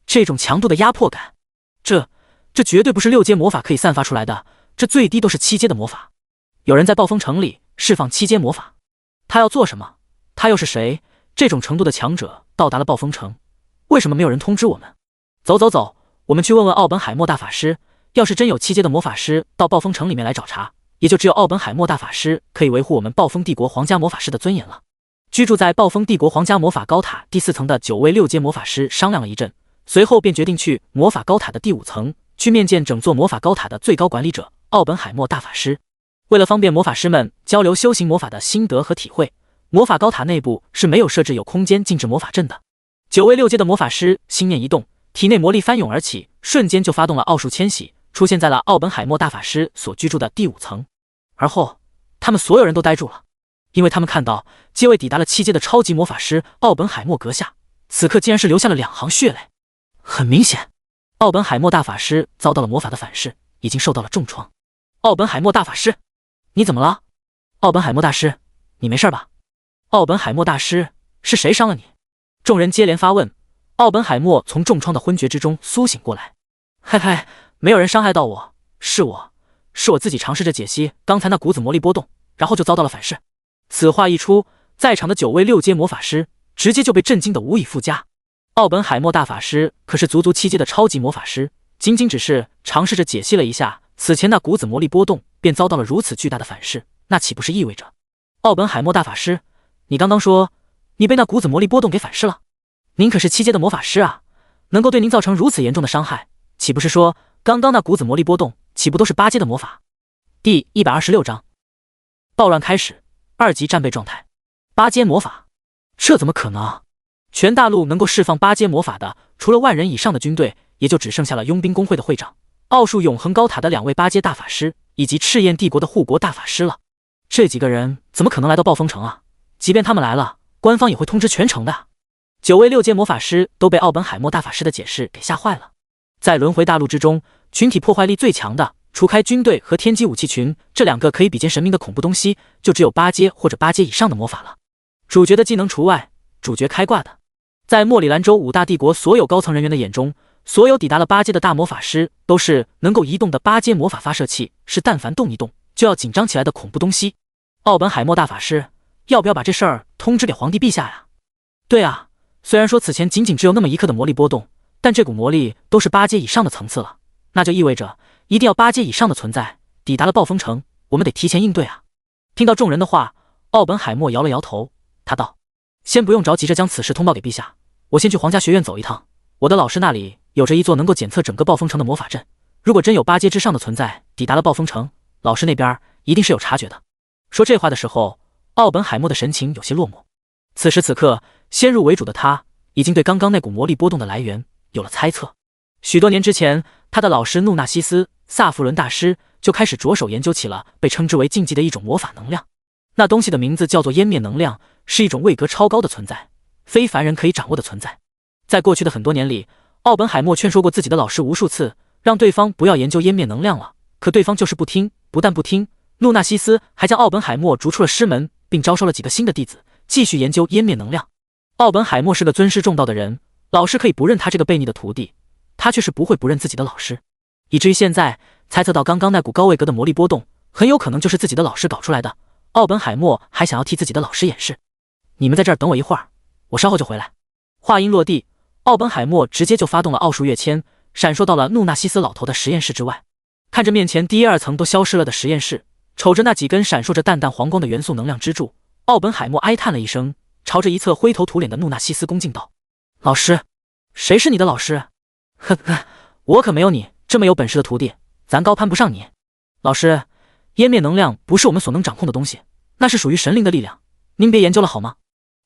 这种强度的压迫感，这绝对不是6阶魔法可以散发出来的，这最低都是7阶的魔法。有人在暴风城里释放7阶魔法，他要做什么？他又是谁？这种程度的强者到达了暴风城，为什么没有人通知我们？走走走，我们去问问奥本海默大法师，要是真有7阶的魔法师到暴风城里面来找茬，也就只有奥本海默大法师可以维护我们暴风帝国皇家魔法师的尊严了。居住在暴风帝国皇家魔法高塔第4层的9位6阶魔法师商量了一阵，随后便决定去魔法高塔的第5层去面见整座魔法高塔的最高管理者奥本海默大法师。为了方便魔法师们交流修行魔法的心得和体会，魔法高塔内部是没有设置有空间禁制魔法阵的。9位6阶的魔法师心念一动，体内魔力翻涌而起，瞬间就发动了奥数迁徙，出现在了奥本海默大法师所居住的第5层。而后他们所有人都呆住了，因为他们看到这位抵达了7阶的超级魔法师奥本海默阁下此刻竟然是流下了2行血泪。很明显，奥本海默大法师遭到了魔法的反噬，已经受到了重创。奥本海默大法师，你怎么了？奥本海默大师，你没事吧？奥本海默大师，是谁伤了你？众人接连发问。奥本海默从重创的昏厥之中苏醒过来，嘿嘿，没有人伤害到我，是我自己尝试着解析刚才那股子魔力波动，然后就遭到了反噬。此话一出，在场的9位6阶魔法师直接就被震惊的无以复加。奥本海默大法师可是足足7阶的超级魔法师，仅仅只是尝试着解析了一下此前那股子魔力波动，便遭到了如此巨大的反噬，那岂不是意味着奥本海默大法师，你刚刚说你被那股子魔力波动给反噬了？您可是7阶的魔法师啊，能够对您造成如此严重的伤害，岂不是说刚刚那股子魔力波动岂不都是8阶的魔法？第126章暴乱开始，2级战备状态。8阶魔法，这怎么可能？全大陆能够释放8阶魔法的，除了1万人以上的军队，也就只剩下了佣兵工会的会长、奥数永恒高塔的2位8阶大法师，以及赤焰帝国的护国大法师了。这几个人怎么可能来到暴风城啊？即便他们来了，官方也会通知全城的。9位6阶魔法师都被奥本海默大法师的解释给吓坏了。在轮回大陆之中，群体破坏力最强的，除开军队和天机武器群这2个可以比肩神明的恐怖东西，就只有8阶或者8阶以上的魔法了。主角的技能除外，主角开挂的。在莫里兰州5大帝国所有高层人员的眼中，所有抵达了8阶的大魔法师都是能够移动的8阶魔法发射器，是但凡动一动就要紧张起来的恐怖东西。奥本海默大法师，要不要把这事儿通知给皇帝陛下呀？对啊，虽然说此前仅仅只有那么1克的魔力波动，但这股魔力都是8阶以上的层次了，那就意味着一定要8阶以上的存在抵达了暴风城，我们得提前应对啊。听到众人的话，奥本海默摇了摇头，他道：先不用着急着将此事通报给陛下，我先去皇家学院走一趟，我的老师那里有着一座能够检测整个暴风城的魔法阵，如果真有8阶之上的存在抵达了暴风城，老师那边一定是有察觉的。说这话的时候，奥本海默的神情有些落寞。此时此刻，先入为主的他已经对刚刚那股魔力波动的来源有了猜测。许多年之前，他的老师努纳西斯·萨弗伦大师就开始着手研究起了被称之为禁忌的一种魔法能量。那东西的名字叫做湮灭能量，是一种位格超高的存在，非凡人可以掌握的存在。在过去的很多年里，奥本海默劝说过自己的老师无数次，让对方不要研究湮灭能量了，可对方就是不听。不但不听，努纳西斯还将奥本海默逐出了师门，并招收了几个新的弟子，继续研究湮灭能量。奥本海默是个尊师重道的人，老师可以不认他这个悖逆的徒弟，他却是不会不认自己的老师。以至于现在猜测到刚刚那股高位格的魔力波动很有可能就是自己的老师搞出来的，奥本海默还想要替自己的老师掩饰。你们在这儿等我一会儿，我稍后就回来。话音落地，奥本海默直接就发动了奥数跃迁，闪烁到了努纳西斯老头的实验室之外。看着面前第1、2层都消失了的实验室，瞅着那几根闪烁着淡淡黄光的元素能量支柱，奥本海默哀叹了一声，朝着一侧灰头土脸的努纳西斯恭敬道：老师，谁是你的老师？呵呵，我可没有你这么有本事的徒弟，咱高攀不上你。老师，湮灭能量不是我们所能掌控的东西，那是属于神灵的力量，您别研究了好吗？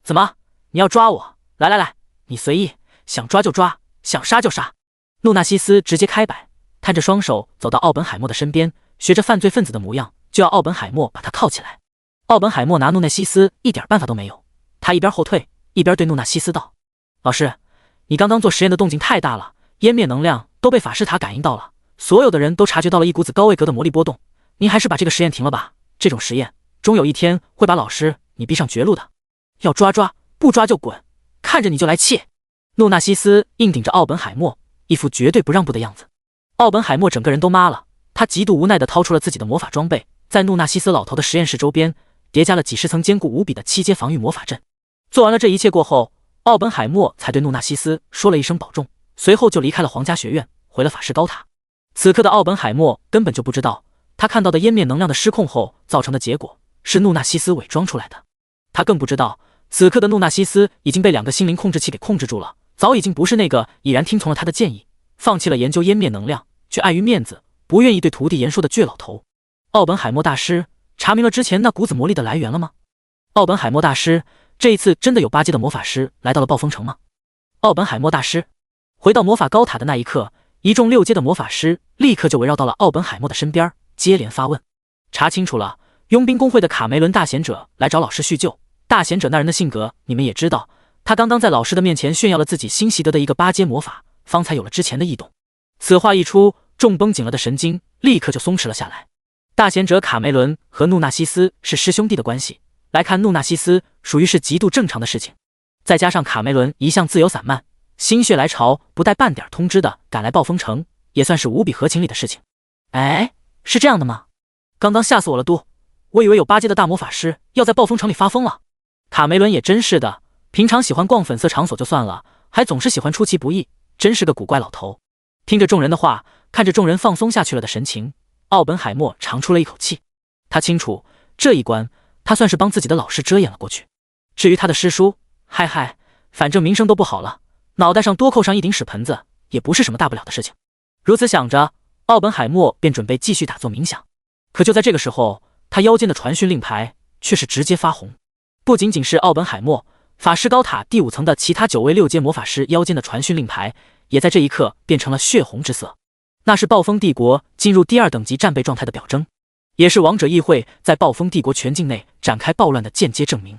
怎么，你要抓我？来来来，你随意，想抓就抓，想杀就杀。努纳西斯直接开摆，摊着双手走到奥本海默的身边，学着犯罪分子的模样，就要奥本海默把他铐起来。奥本海默拿努纳西斯一点办法都没有，他一边后退，一边对努纳西斯道：老师，你刚刚做实验的动静太大了，湮灭能量都被法师塔感应到了，所有的人都察觉到了一股子高位格的魔力波动，您还是把这个实验停了吧，这种实验终有一天会把老师你逼上绝路的。要抓抓，不抓就滚，看着你就来气。努纳西斯硬顶着奥本海默，一副绝对不让步的样子。奥本海默整个人都麻了，他极度无奈地掏出了自己的魔法装备，在努纳西斯老头的实验室周边叠加了几十层坚固无比的7阶防御魔法阵。做完了这一切过后，奥本海默才对努纳西斯说了一声保重，随后就离开了皇家学院，回了法师高塔。此刻的奥本海默根本就不知道，他看到的湮灭能量的失控后造成的结果是努纳西斯伪装出来的。他更不知道，此刻的努纳西斯已经被2个心灵控制器给控制住了，早已经不是那个已然听从了他的建议，放弃了研究湮灭能量，却碍于面子不愿意对徒弟言说的倔老头。奥本海默大师查明了之前那股子魔力的来源了吗？奥本海默大师，这一次真的有8阶的魔法师来到了暴风城吗？奥本海默大师回到魔法高塔的那一刻，一众6阶的魔法师立刻就围绕到了奥本海默的身边，接连发问。查清楚了，佣兵工会的卡梅伦大贤者来找老师叙旧。大贤者那人的性格你们也知道，他刚刚在老师的面前炫耀了自己新习得的一个8阶魔法，方才有了之前的异动。此话一出，众绷紧了的神经立刻就松弛了下来。大贤者卡梅伦和努纳西斯是师兄弟的关系，来看努纳西斯属于是极度正常的事情，再加上卡梅伦一向自由散漫，心血来潮不带半点通知的赶来暴风城，也算是无比合情理的事情。哎，是这样的吗？刚刚吓死我了都，我以为有8阶的大魔法师要在暴风城里发疯了。卡梅伦也真是的，平常喜欢逛粉色场所就算了，还总是喜欢出其不意，真是个古怪老头。听着众人的话，看着众人放松下去了的神情，奥本海默长出了一口气。他清楚这一关他算是帮自己的老师遮掩了过去。至于他的师叔，嗨，反正名声都不好了，脑袋上多扣上一顶屎盆子也不是什么大不了的事情。如此想着，奥本海默便准备继续打坐冥想。可就在这个时候，他腰间的传讯令牌却是直接发红。不仅仅是奥本海默，法师高塔第5层的其他9位6阶魔法师腰间的传讯令牌也在这一刻变成了血红之色。那是暴风帝国进入第2等级战备状态的表征，也是王者议会在暴风帝国全境内展开暴乱的间接证明。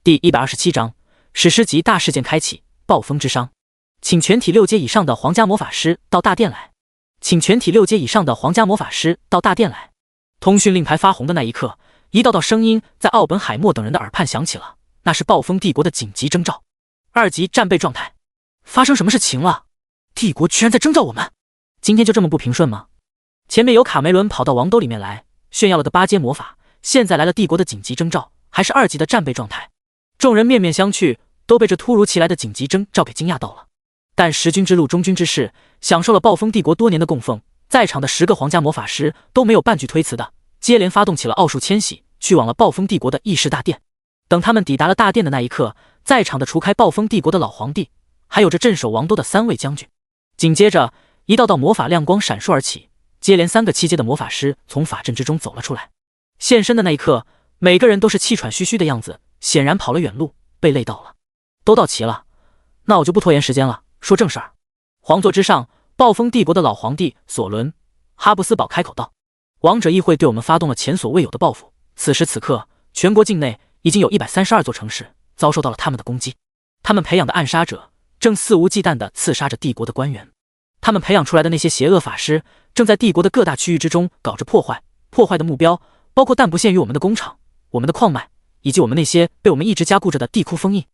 第127章史诗级大事件开启，暴风之殇。请全体6阶以上的皇家魔法师到大殿来。请全体6阶以上的皇家魔法师到大殿来。通讯令牌发红的那一刻，一道道声音在奥本海默等人的耳畔响起了，那是暴风帝国的紧急征兆。2级战备状态。发生什么事情了？帝国居然在征召我们，今天就这么不平顺吗？前面有卡梅伦跑到王兜里面来，炫耀了个8阶魔法，现在来了帝国的紧急征召，还是2级的战备状态。众人面面相觑，都被这突如其来的紧急征召给惊讶到了。但10军之路中军之事，享受了暴风帝国多年的供奉，在场的10个皇家魔法师都没有半句推辞的，接连发动起了奥数迁徙，去往了暴风帝国的议事大殿。等他们抵达了大殿的那一刻，在场的除开暴风帝国的老皇帝，还有着镇守王都的3位将军。紧接着，一道道魔法亮光闪烁而起，接连3个7阶的魔法师从法阵之中走了出来。现身的那一刻，每个人都是气喘吁吁的样子，显然跑了远路，被累到了。都到齐了，那我就不拖延时间了，说正事儿。皇座之上，暴风帝国的老皇帝索伦·哈布斯堡开口道：“王者议会对我们发动了前所未有的报复。此时此刻，全国境内已经有132座城市遭受到了他们的攻击。他们培养的暗杀者正肆无忌惮地刺杀着帝国的官员。他们培养出来的那些邪恶法师正在帝国的各大区域之中搞着破坏。破坏的目标包括但不限于我们的工厂、我们的矿脉，以及我们那些被我们一直加固着的地窟封印。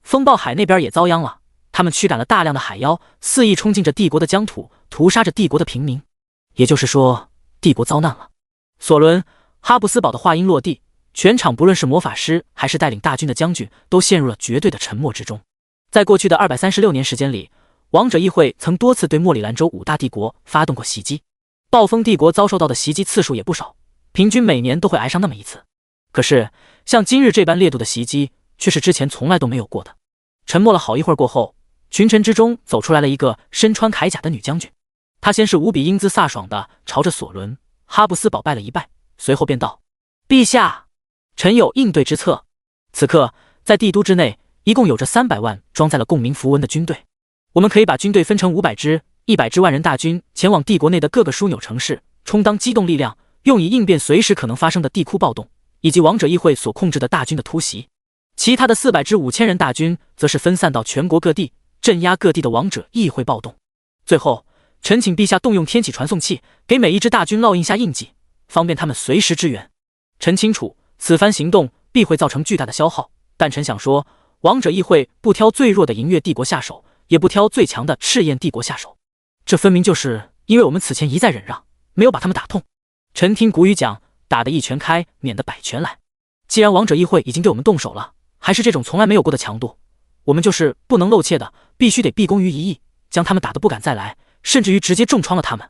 风暴海那边也遭殃了。”他们驱赶了大量的海妖，肆意冲进着帝国的疆土，屠杀着帝国的平民。也就是说，帝国遭难了。索伦·哈布斯堡的话音落地，全场不论是魔法师还是带领大军的将军，都陷入了绝对的沉默之中。在过去的236年时间里，王者议会曾多次对莫里兰州5大帝国发动过袭击，暴风帝国遭受到的袭击次数也不少，平均每年都会挨上那么一次。可是，像今日这般烈度的袭击，却是之前从来都没有过的。沉默了好一会儿过后，群臣之中走出来了一个身穿铠甲的女将军。她先是无比英姿飒爽地朝着索伦·哈布斯堡拜了一拜，随后便道：“陛下，臣有应对之策。”此刻，在帝都之内，一共有着300万装载了共鸣符文的军队。我们可以把军队分成500支、100支万人大军，前往帝国内的各个枢纽城市，充当机动力量，用以应变随时可能发生的地窟暴动，以及王者议会所控制的大军的突袭。其他的400支5000人大军，则是分散到全国各地，镇压各地的王者议会暴动。最后，臣请陛下动用天启传送器，给每一支大军烙印下印记，方便他们随时支援。臣清楚，此番行动必会造成巨大的消耗，但臣想说，王者议会不挑最弱的银月帝国下手，也不挑最强的赤焰帝国下手，这分明就是因为我们此前一再忍让，没有把他们打痛。臣听古语讲，打得一拳开，免得百拳来。既然王者议会已经对我们动手了，还是这种从来没有过的强度，我们就是不能露怯的，必须得毕恭于一役，将他们打得不敢再来，甚至于直接重创了他们。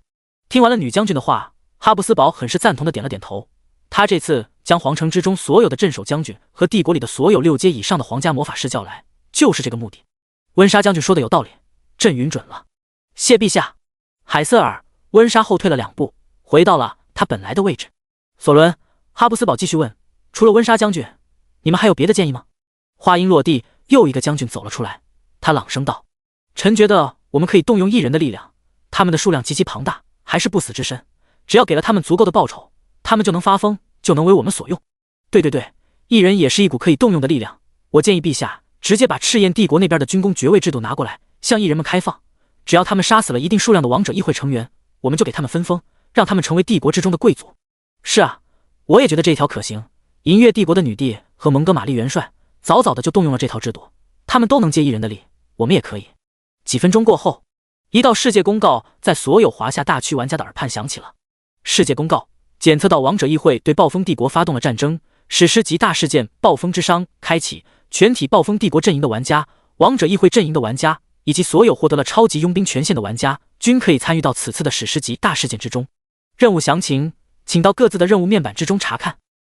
听完了女将军的话，哈布斯堡很是赞同的点了点头。他这次将皇城之中所有的镇守将军和帝国里的所有6阶以上的皇家魔法师叫来，就是这个目的。温莎将军说的有道理，朕允准了。谢陛下。海瑟尔·温莎后退了2步，回到了他本来的位置。索伦·哈布斯堡继续问：“除了温莎将军，你们还有别的建议吗？”话音落地，又一个将军走了出来，他朗声道：“臣觉得我们可以动用异人的力量，他们的数量极其庞大，还是不死之身，只要给了他们足够的报酬，他们就能发疯，就能为我们所用。对，异人也是一股可以动用的力量。我建议陛下直接把赤焰帝国那边的军功爵位制度拿过来，向异人们开放，只要他们杀死了一定数量的王者议会成员，我们就给他们分封，让他们成为帝国之中的贵族。”是啊，我也觉得这一条可行。银月帝国的女帝和蒙哥马利元帅早早的就动用了这套制度，他们都能借异人的力，我们也可以。几分钟过后，一道世界公告在所有华夏大区玩家的耳畔响起了。世界公告检测到王者议会对暴风帝国发动了战争，史诗级大事件暴风之殇开启，全体暴风帝国阵营的玩家、王者议会阵营的玩家以及所有获得了超级佣兵权限的玩家均可以参与到此次的史诗级大事件之中。任务详情请到各自的任务面板之中查看。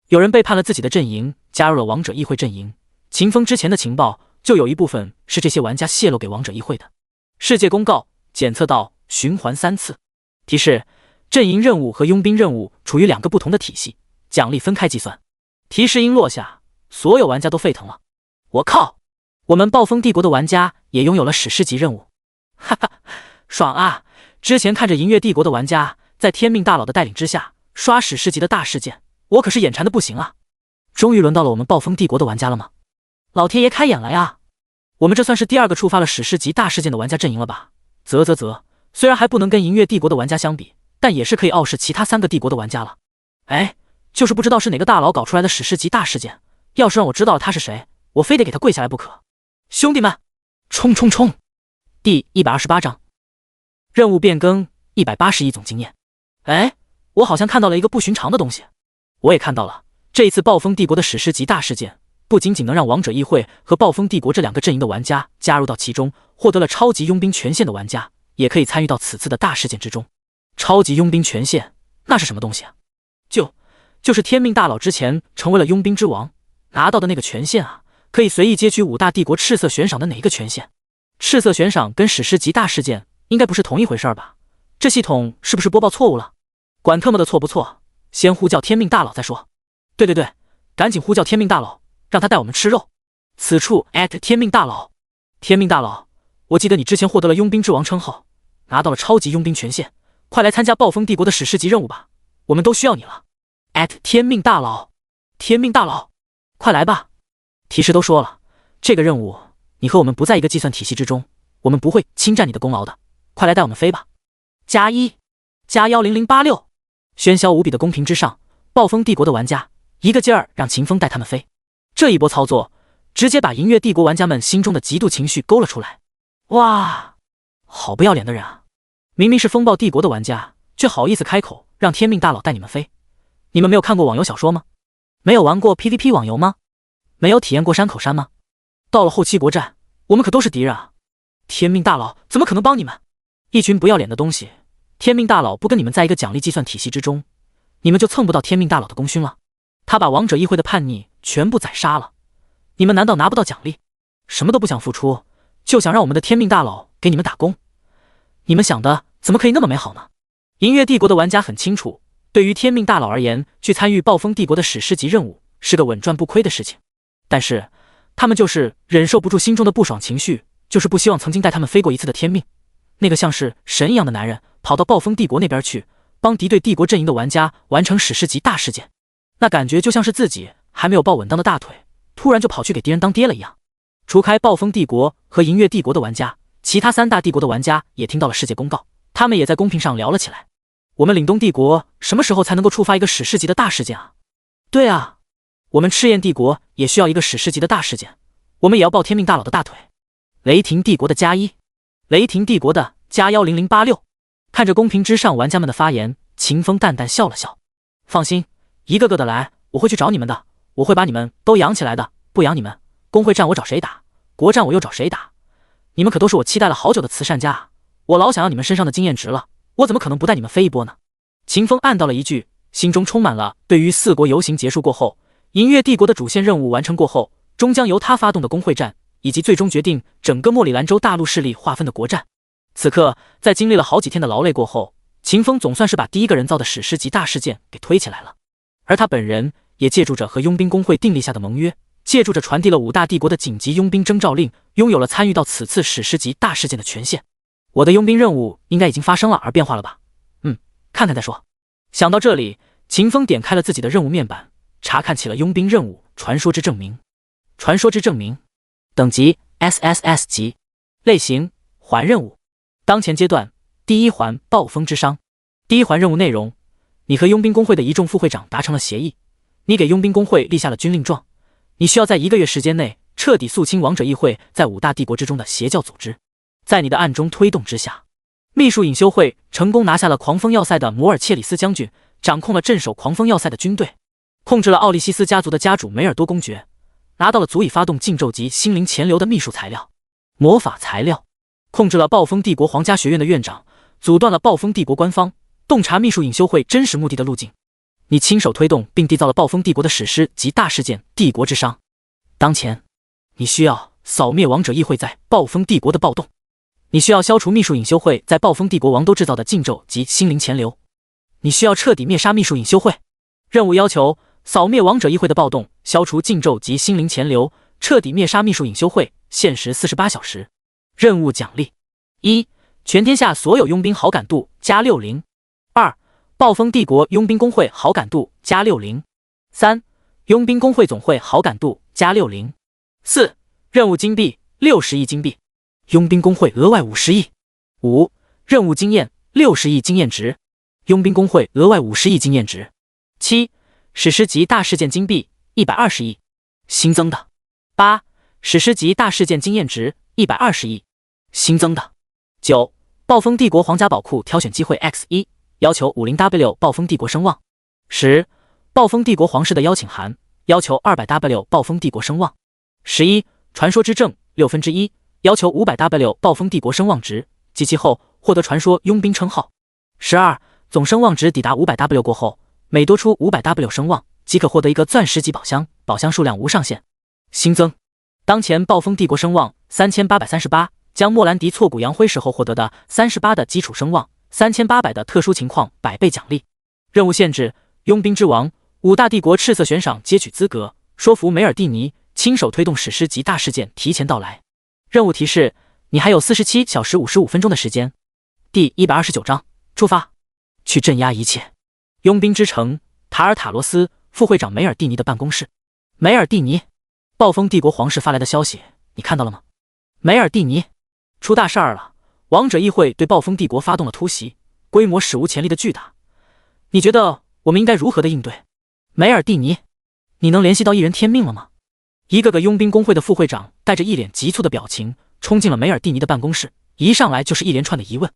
有人背叛了自己的阵营，加入了王者议会阵营，秦风之前的情报就有一部分是这些玩家泄露给王者议会的。世界公告检测到循环3次。提示：阵营任务和佣兵任务处于2个不同的体系，奖励分开计算。提示音落下，所有玩家都沸腾了。我靠，我们暴风帝国的玩家也拥有了史诗级任务，哈哈，爽啊！之前看着银月帝国的玩家在天命大佬的带领之下刷史诗级的大事件，我可是眼馋的不行啊！终于轮到了我们暴风帝国的玩家了吗？老天爷开眼了呀！我们这算是第2个触发了史诗级大事件的玩家阵营了吧？啧，虽然还不能跟银月帝国的玩家相比，但也是可以傲视其他3个帝国的玩家了。哎，就是不知道是哪个大佬搞出来的史诗级大事件，要是让我知道了他是谁，我非得给他跪下来不可。兄弟们，冲！第128章，任务变更180亿总经验。哎，我好像看到了一个不寻常的东西。我也看到了，这一次暴风帝国的史诗级大事件，不仅仅能让王者议会和暴风帝国这两个阵营的玩家加入到其中，获得了超级佣兵权限的玩家，也可以参与到此次的大事件之中。超级佣兵权限，那是什么东西啊？就是天命大佬之前成为了佣兵之王拿到的那个权限啊，可以随意接取5大帝国赤色悬赏的哪一个权限？赤色悬赏跟史诗级大事件应该不是同一回事吧？这系统是不是播报错误了？管特么的错不错，先呼叫天命大佬再说。对，赶紧呼叫天命大佬，让他带我们吃肉。此处天命大佬，天命大佬，我记得你之前获得了佣兵之王称号，拿到了超级佣兵权限，快来参加暴风帝国的史诗级任务吧，我们都需要你了。天命大佬，天命大佬，快来吧！提示都说了，这个任务你和我们不在一个计算体系之中，我们不会侵占你的功劳的，快来带我们飞吧！加10086，喧嚣无比的公屏之上，暴风帝国的玩家一个劲儿让秦风带他们飞。这一波操作，直接把银月帝国玩家们心中的嫉妒情绪勾了出来。哇，好不要脸的人啊！明明是风暴帝国的玩家，却好意思开口让天命大佬带你们飞。你们没有看过网游小说吗？没有玩过 PVP 网游吗？没有体验过山口山吗？到了后期国战，我们可都是敌人啊！天命大佬怎么可能帮你们？一群不要脸的东西！天命大佬不跟你们在一个奖励计算体系之中，你们就蹭不到天命大佬的功勋了。他把王者议会的叛逆全部宰杀了，你们难道拿不到奖励？什么都不想付出，就想让我们的天命大佬给你们打工？你们想的怎么可以那么美好呢？银月帝国的玩家很清楚，对于天命大佬而言，去参与暴风帝国的史诗级任务是个稳赚不亏的事情，但是他们就是忍受不住心中的不爽情绪，就是不希望曾经带他们飞过一次的天命，那个像是神一样的男人跑到暴风帝国那边去，帮敌对帝国阵营的玩家完成史诗级大事件，那感觉就像是自己还没有抱稳当的大腿，突然就跑去给敌人当爹了一样。除开暴风帝国和银月帝国的玩家，其他3大帝国的玩家也听到了世界公告，他们也在公屏上聊了起来。我们凛冬帝国什么时候才能够触发一个史诗级的大事件啊？对啊，我们赤焰帝国也需要一个史诗级的大事件，我们也要抱天命大佬的大腿。雷霆帝国的加1，雷霆帝国的加10086。看着公屏之上玩家们的发言，秦风淡淡笑了笑。放心，一个个的来，我会去找你们的，我会把你们都养起来的，不养你们，工会战我找谁打，国战我又找谁打？你们可都是我期待了好久的慈善家啊！我老想要你们身上的经验值了，我怎么可能不带你们飞一波呢？秦风暗道了一句，心中充满了对于4国游行结束过后，银月帝国的主线任务完成过后，终将由他发动的工会战，以及最终决定整个莫里兰州大陆势力划分的国战。此刻，在经历了好几天的劳累过后，秦风总算是把第一个人造的史诗级大事件给推起来了。而他本人也借助着和佣兵工会订立下的盟约，借助着传递了5大帝国的紧急佣兵征召令，拥有了参与到此次史诗级大事件的权限。我的佣兵任务应该已经发生了而变化了吧？看看再说。想到这里，秦风点开了自己的任务面板，查看起了佣兵任务传说之证明。传说之证明，等级 SSS 级，类型环任务。当前阶段第1环暴风之殇。第1环任务内容，你和佣兵工会的一众副会长达成了协议，你给佣兵工会立下了军令状，你需要在1个月时间内彻底肃清王者议会在5大帝国之中的邪教组织。在你的暗中推动之下，秘术隐修会成功拿下了狂风要塞的摩尔切里斯将军，掌控了镇守狂风要塞的军队，控制了奥利西斯家族的家主梅尔多公爵，拿到了足以发动禁咒级心灵潜流的秘术材料、魔法材料，控制了暴风帝国皇家学院的院长，阻断了暴风帝国官方洞察秘术隐修会真实目的的路径。你亲手推动并缔造了暴风帝国的史诗级大事件帝国之殇。当前，你需要扫灭王者议会在暴风帝国的暴动。你需要消除秘术隐修会在暴风帝国王都制造的禁咒及心灵潜流，你需要彻底灭杀秘术隐修会。任务要求：扫灭王者议会的暴动，消除禁咒及心灵潜流，彻底灭杀秘术隐修会，限时48小时。任务奖励：1. 全天下所有佣兵好感度加60。2. 暴风帝国佣兵工会好感度加60。3. 佣兵工会总会好感度加60。4. 任务金币60亿金币。佣兵工会额外50亿。5. 任务经验60亿经验值，佣兵工会额外50亿经验值。7. 史诗级大事件金币120亿，新增的。8. 史诗级大事件经验值120亿，新增的。9. 暴风帝国皇家宝库挑选机会 X1， 要求 50W 暴风帝国声望。10. 暴风帝国皇室的邀请函，要求 200W 暴风帝国声望。11. 传说之证1/6，要求 500W 暴风帝国声望值，集齐后获得传说佣兵称号。12. 总声望值抵达 500W 过后，每多出 500W 声望，即可获得一个钻石级宝箱，宝箱数量无上限。新增当前暴风帝国声望3838，将莫兰迪挫骨扬灰时候获得的38的基础声望，3800的特殊情况100倍奖励。任务限制：佣兵之王，5大帝国赤色悬赏接取资格，说服梅尔蒂尼亲手推动史诗级大事件提前到来。任务提示：你还有47小时55分钟的时间。第129章出发，去镇压一切。佣兵之城，塔尔塔罗斯副会长梅尔蒂尼的办公室。梅尔蒂尼，暴风帝国皇室发来的消息，你看到了吗？梅尔蒂尼，出大事儿了！王者议会对暴风帝国发动了突袭，规模史无前例的巨大。你觉得我们应该如何的应对？梅尔蒂尼，你能联系到一人天命了吗？一个个佣兵工会的副会长带着一脸急促的表情冲进了梅尔蒂尼的办公室，一上来就是一连串的疑问。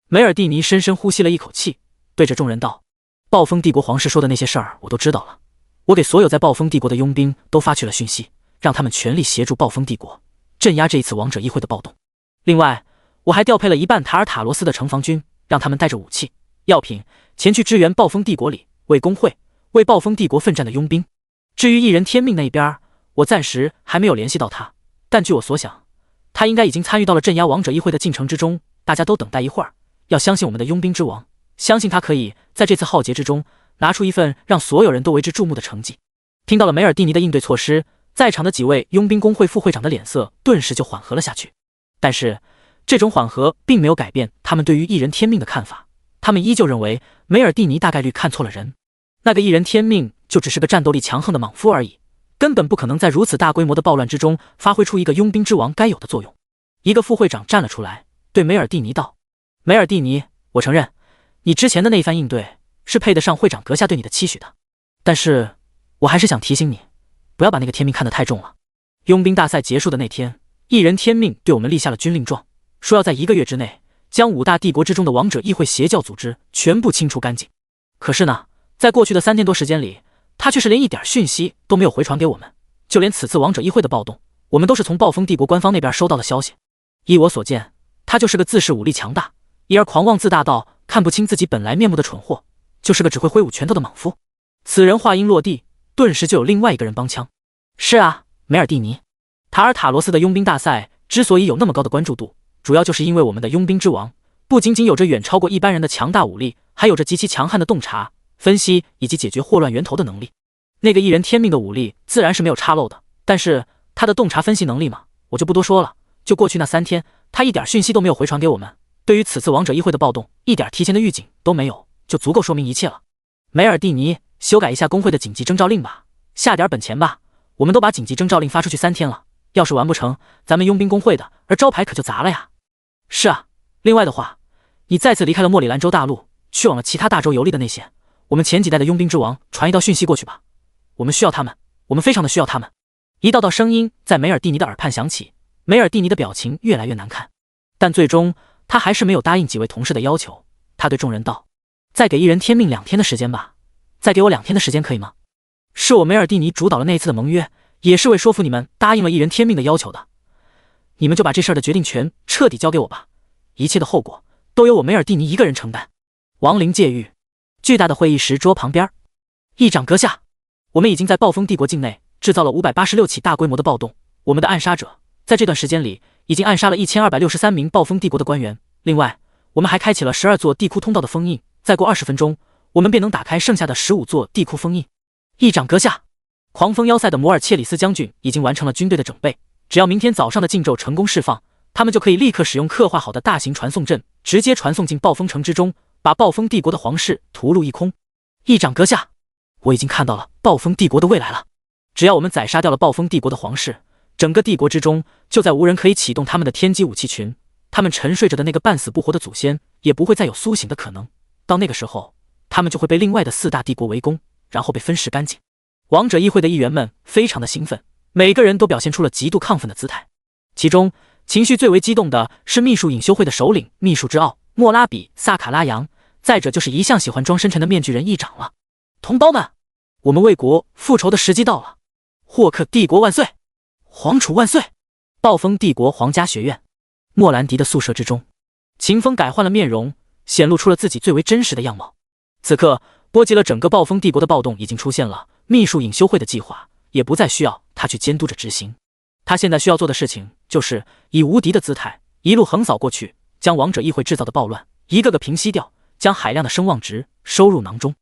梅尔蒂尼深深呼吸了一口气，对着众人道：暴风帝国皇室说的那些事儿我都知道了，我给所有在暴风帝国的佣兵都发去了讯息，让他们全力协助暴风帝国镇压这一次王者议会的暴动。另外，我还调配了一半塔尔塔罗斯的城防军，让他们带着武器、药品前去支援暴风帝国里为工会、为暴风帝国奋战的佣兵。至于一人天命那一边，我暂时还没有联系到他，但据我所想，他应该已经参与到了镇压王者议会的进程之中。大家都等待一会儿，要相信我们的佣兵之王，相信他可以在这次浩劫之中拿出一份让所有人都为之注目的成绩。听到了梅尔蒂尼的应对措施，在场的几位佣兵工会副会长的脸色顿时就缓和了下去。但是这种缓和并没有改变他们对于一人天命的看法，他们依旧认为梅尔蒂尼大概率看错了人，那个一人天命就只是个战斗力强横的莽夫而已，根本不可能在如此大规模的暴乱之中发挥出一个佣兵之王该有的作用。一个副会长站了出来，对梅尔蒂尼道：梅尔蒂尼，我承认你之前的那一番应对是配得上会长阁下对你的期许的，但是我还是想提醒你，不要把那个天命看得太重了。佣兵大赛结束的那天，一人天命对我们立下了军令状，说要在1个月之内将5大帝国之中的王者议会邪教组织全部清除干净。可是呢，在过去的3天多时间里，他却是连一点讯息都没有回传给我们，就连此次王者议会的暴动，我们都是从暴风帝国官方那边收到的消息。依我所见，他就是个自恃武力强大，因而狂妄自大到看不清自己本来面目的蠢货，就是个只会挥舞拳头的莽夫。此人话音落地，顿时就有另外一个人帮腔：是啊，梅尔蒂尼，塔尔塔罗斯的佣兵大赛之所以有那么高的关注度，主要就是因为我们的佣兵之王不仅仅有着远超过一般人的强大武力，还有着极其强悍的洞察、分析以及解决祸乱源头的能力。那个一人天命的武力自然是没有插漏的，但是他的洞察分析能力嘛，我就不多说了。就过去那3天，他一点讯息都没有回传给我们，对于此次王者议会的暴动一点提前的预警都没有，就足够说明一切了。梅尔蒂尼，修改一下工会的紧急征召令吧，下点本钱吧，我们都把紧急征召令发出去3天了，要是完不成，咱们佣兵工会的招牌可就砸了呀。是啊，另外的话，你再次离开了莫里兰州大陆，去往了其他大洲游历的那些我们前几代的佣兵之王传一道讯息过去吧，我们需要他们，我们非常的需要他们。一道道声音在梅尔蒂尼的耳畔响起，梅尔蒂尼的表情越来越难看，但最终他还是没有答应几位同事的要求。他对众人道：再给一人天命2天的时间吧，再给我2天的时间可以吗？是我梅尔蒂尼主导了那一次的盟约，也是为说服你们答应了一人天命的要求的，你们就把这事儿的决定权彻底交给我吧，一切的后果都由我梅尔蒂尼一个人承担。亡灵界狱，巨大的会议石桌旁边，议长阁下，我们已经在暴风帝国境内制造了586起大规模的暴动，我们的暗杀者在这段时间里已经暗杀了1263名暴风帝国的官员，另外我们还开启了12座地库通道的封印，再过20分钟我们便能打开剩下的15座地库封印。议长阁下，狂风要塞的摩尔切里斯将军已经完成了军队的整备，只要明天早上的禁咒成功释放，他们就可以立刻使用刻画好的大型传送阵，直接传送进暴风城之中，把暴风帝国的皇室屠戮一空。议长阁下，我已经看到了暴风帝国的未来了，只要我们宰杀掉了暴风帝国的皇室，整个帝国之中就再无人可以启动他们的天机武器群，他们沉睡着的那个半死不活的祖先也不会再有苏醒的可能，到那个时候他们就会被另外的4大帝国围攻，然后被分食干净。王者议会的议员们非常的兴奋，每个人都表现出了极度亢奋的姿态，其中情绪最为激动的是秘术隐修会的首领秘术之奥莫拉比、萨卡拉扬，再者就是一向喜欢装深沉的面具人议长了。同胞们，我们为国复仇的时机到了！霍克帝国万岁！皇储万岁！暴风帝国皇家学院，莫兰迪的宿舍之中，秦风改换了面容，显露出了自己最为真实的样貌。此刻，波及了整个暴风帝国的暴动已经出现了，秘术隐修会的计划也不再需要他去监督着执行。他现在需要做的事情，就是以无敌的姿态一路横扫过去，将王者议会制造的暴乱一个个平息掉，将海量的声望值收入囊中。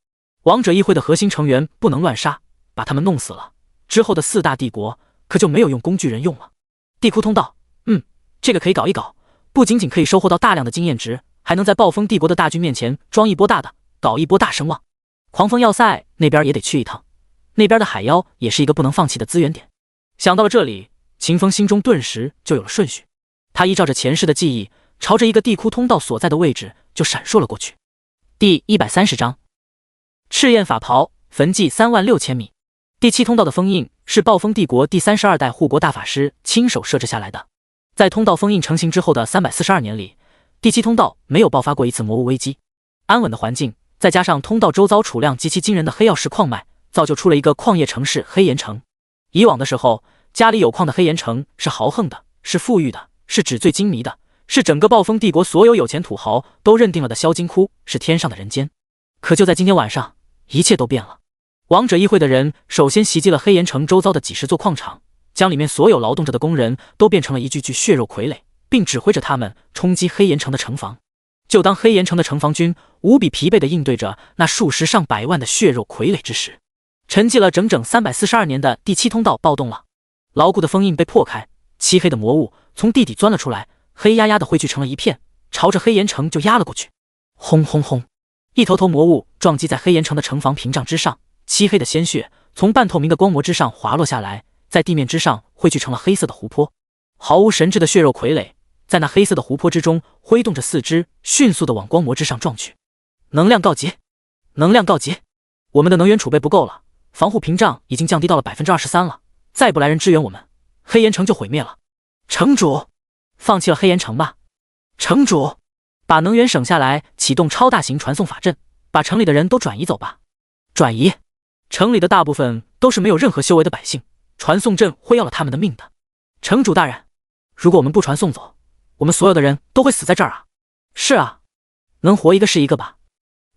王者议会的核心成员不能乱杀，把他们弄死了，之后的4大帝国可就没有用工具人用了。地窟通道，这个可以搞一搞，不仅仅可以收获到大量的经验值，还能在暴风帝国的大军面前装一波大的，搞一波大声望。狂风要塞那边也得去一趟，那边的海妖也是一个不能放弃的资源点。想到了这里，秦风心中顿时就有了顺序，他依照着前世的记忆，朝着一个地窟通道所在的位置就闪烁了过去。第130章，赤焰法袍，焚寂36000米。第7通道的封印是暴风帝国第32代护国大法师亲手设置下来的。在通道封印成型之后的342年里，第7通道没有爆发过一次魔物危机。安稳的环境，再加上通道周遭储量极其惊人的黑曜石矿脉，造就出了一个矿业城市黑岩城。以往的时候，家里有矿的黑岩城是豪横的，是富裕的，是纸醉金迷的，是整个暴风帝国所有有钱土豪都认定了的销金窟，是天上的人间。可就在今天晚上，一切都变了。王者议会的人首先袭击了黑岩城周遭的几十座矿场，将里面所有劳动着的工人都变成了一具具血肉傀儡，并指挥着他们冲击黑岩城的城防。就当黑岩城的城防军无比疲惫地应对着那数十上百万的血肉傀儡之时，沉寂了整整342年的第7通道暴动了。牢固的封印被破开，漆黑的魔物从地底钻了出来，黑压压的汇聚成了一片，朝着黑岩城就压了过去。轰轰轰，一头头魔物撞击在黑岩城的城防屏障之上，漆黑的鲜血从半透明的光膜之上滑落下来，在地面之上汇聚成了黑色的湖泊。毫无神智的血肉傀儡在那黑色的湖泊之中挥动着四肢，迅速地往光膜之上撞去。能量告急，能量告急！我们的能源储备不够了，防护屏障已经降低到了 23% 了，再不来人支援我们，黑岩城就毁灭了。城主，放弃了黑岩城吧。城主，把能源省下来，启动超大型传送法阵，把城里的人都转移走吧。转移？城里的大部分都是没有任何修为的百姓，传送阵会要了他们的命的。城主大人，如果我们不传送走，我们所有的人都会死在这儿啊。是啊，能活一个是一个吧。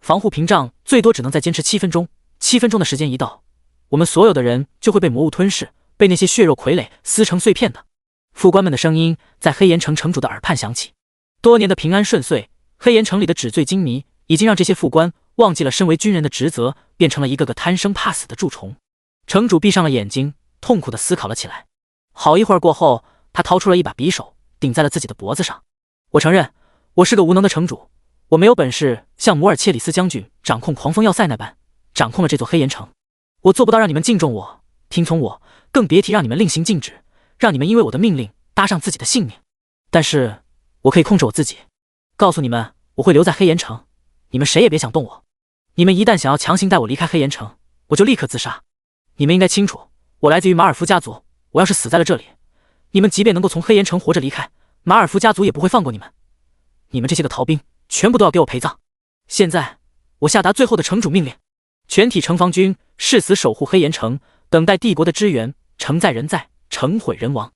防护屏障最多只能再坚持7分钟，7分钟的时间一到，我们所有的人就会被魔物吞噬，被那些血肉傀儡撕成碎片的。副官们的声音在黑岩城城主的耳畔响起。多年的平安顺遂，黑岩城里的纸醉金迷已经让这些副官忘记了身为军人的职责，变成了一个个贪生怕死的蛀虫。城主闭上了眼睛，痛苦地思考了起来。好一会儿过后，他掏出了一把匕首，顶在了自己的脖子上。我承认，我是个无能的城主，我没有本事像摩尔切里斯将军掌控狂风要塞那般掌控了这座黑岩城。我做不到让你们敬重我，听从我，更别提让你们令行禁止，让你们因为我的命令搭上自己的性命。但是我可以控制我自己，告诉你们，我会留在黑岩城，你们谁也别想动我。你们一旦想要强行带我离开黑岩城，我就立刻自杀。你们应该清楚，我来自于马尔夫家族，我要是死在了这里，你们即便能够从黑岩城活着离开，马尔夫家族也不会放过你们。你们这些个逃兵，全部都要给我陪葬。现在，我下达最后的城主命令，全体城防军誓死守护黑岩城，等待帝国的支援，城在人在，城毁人亡。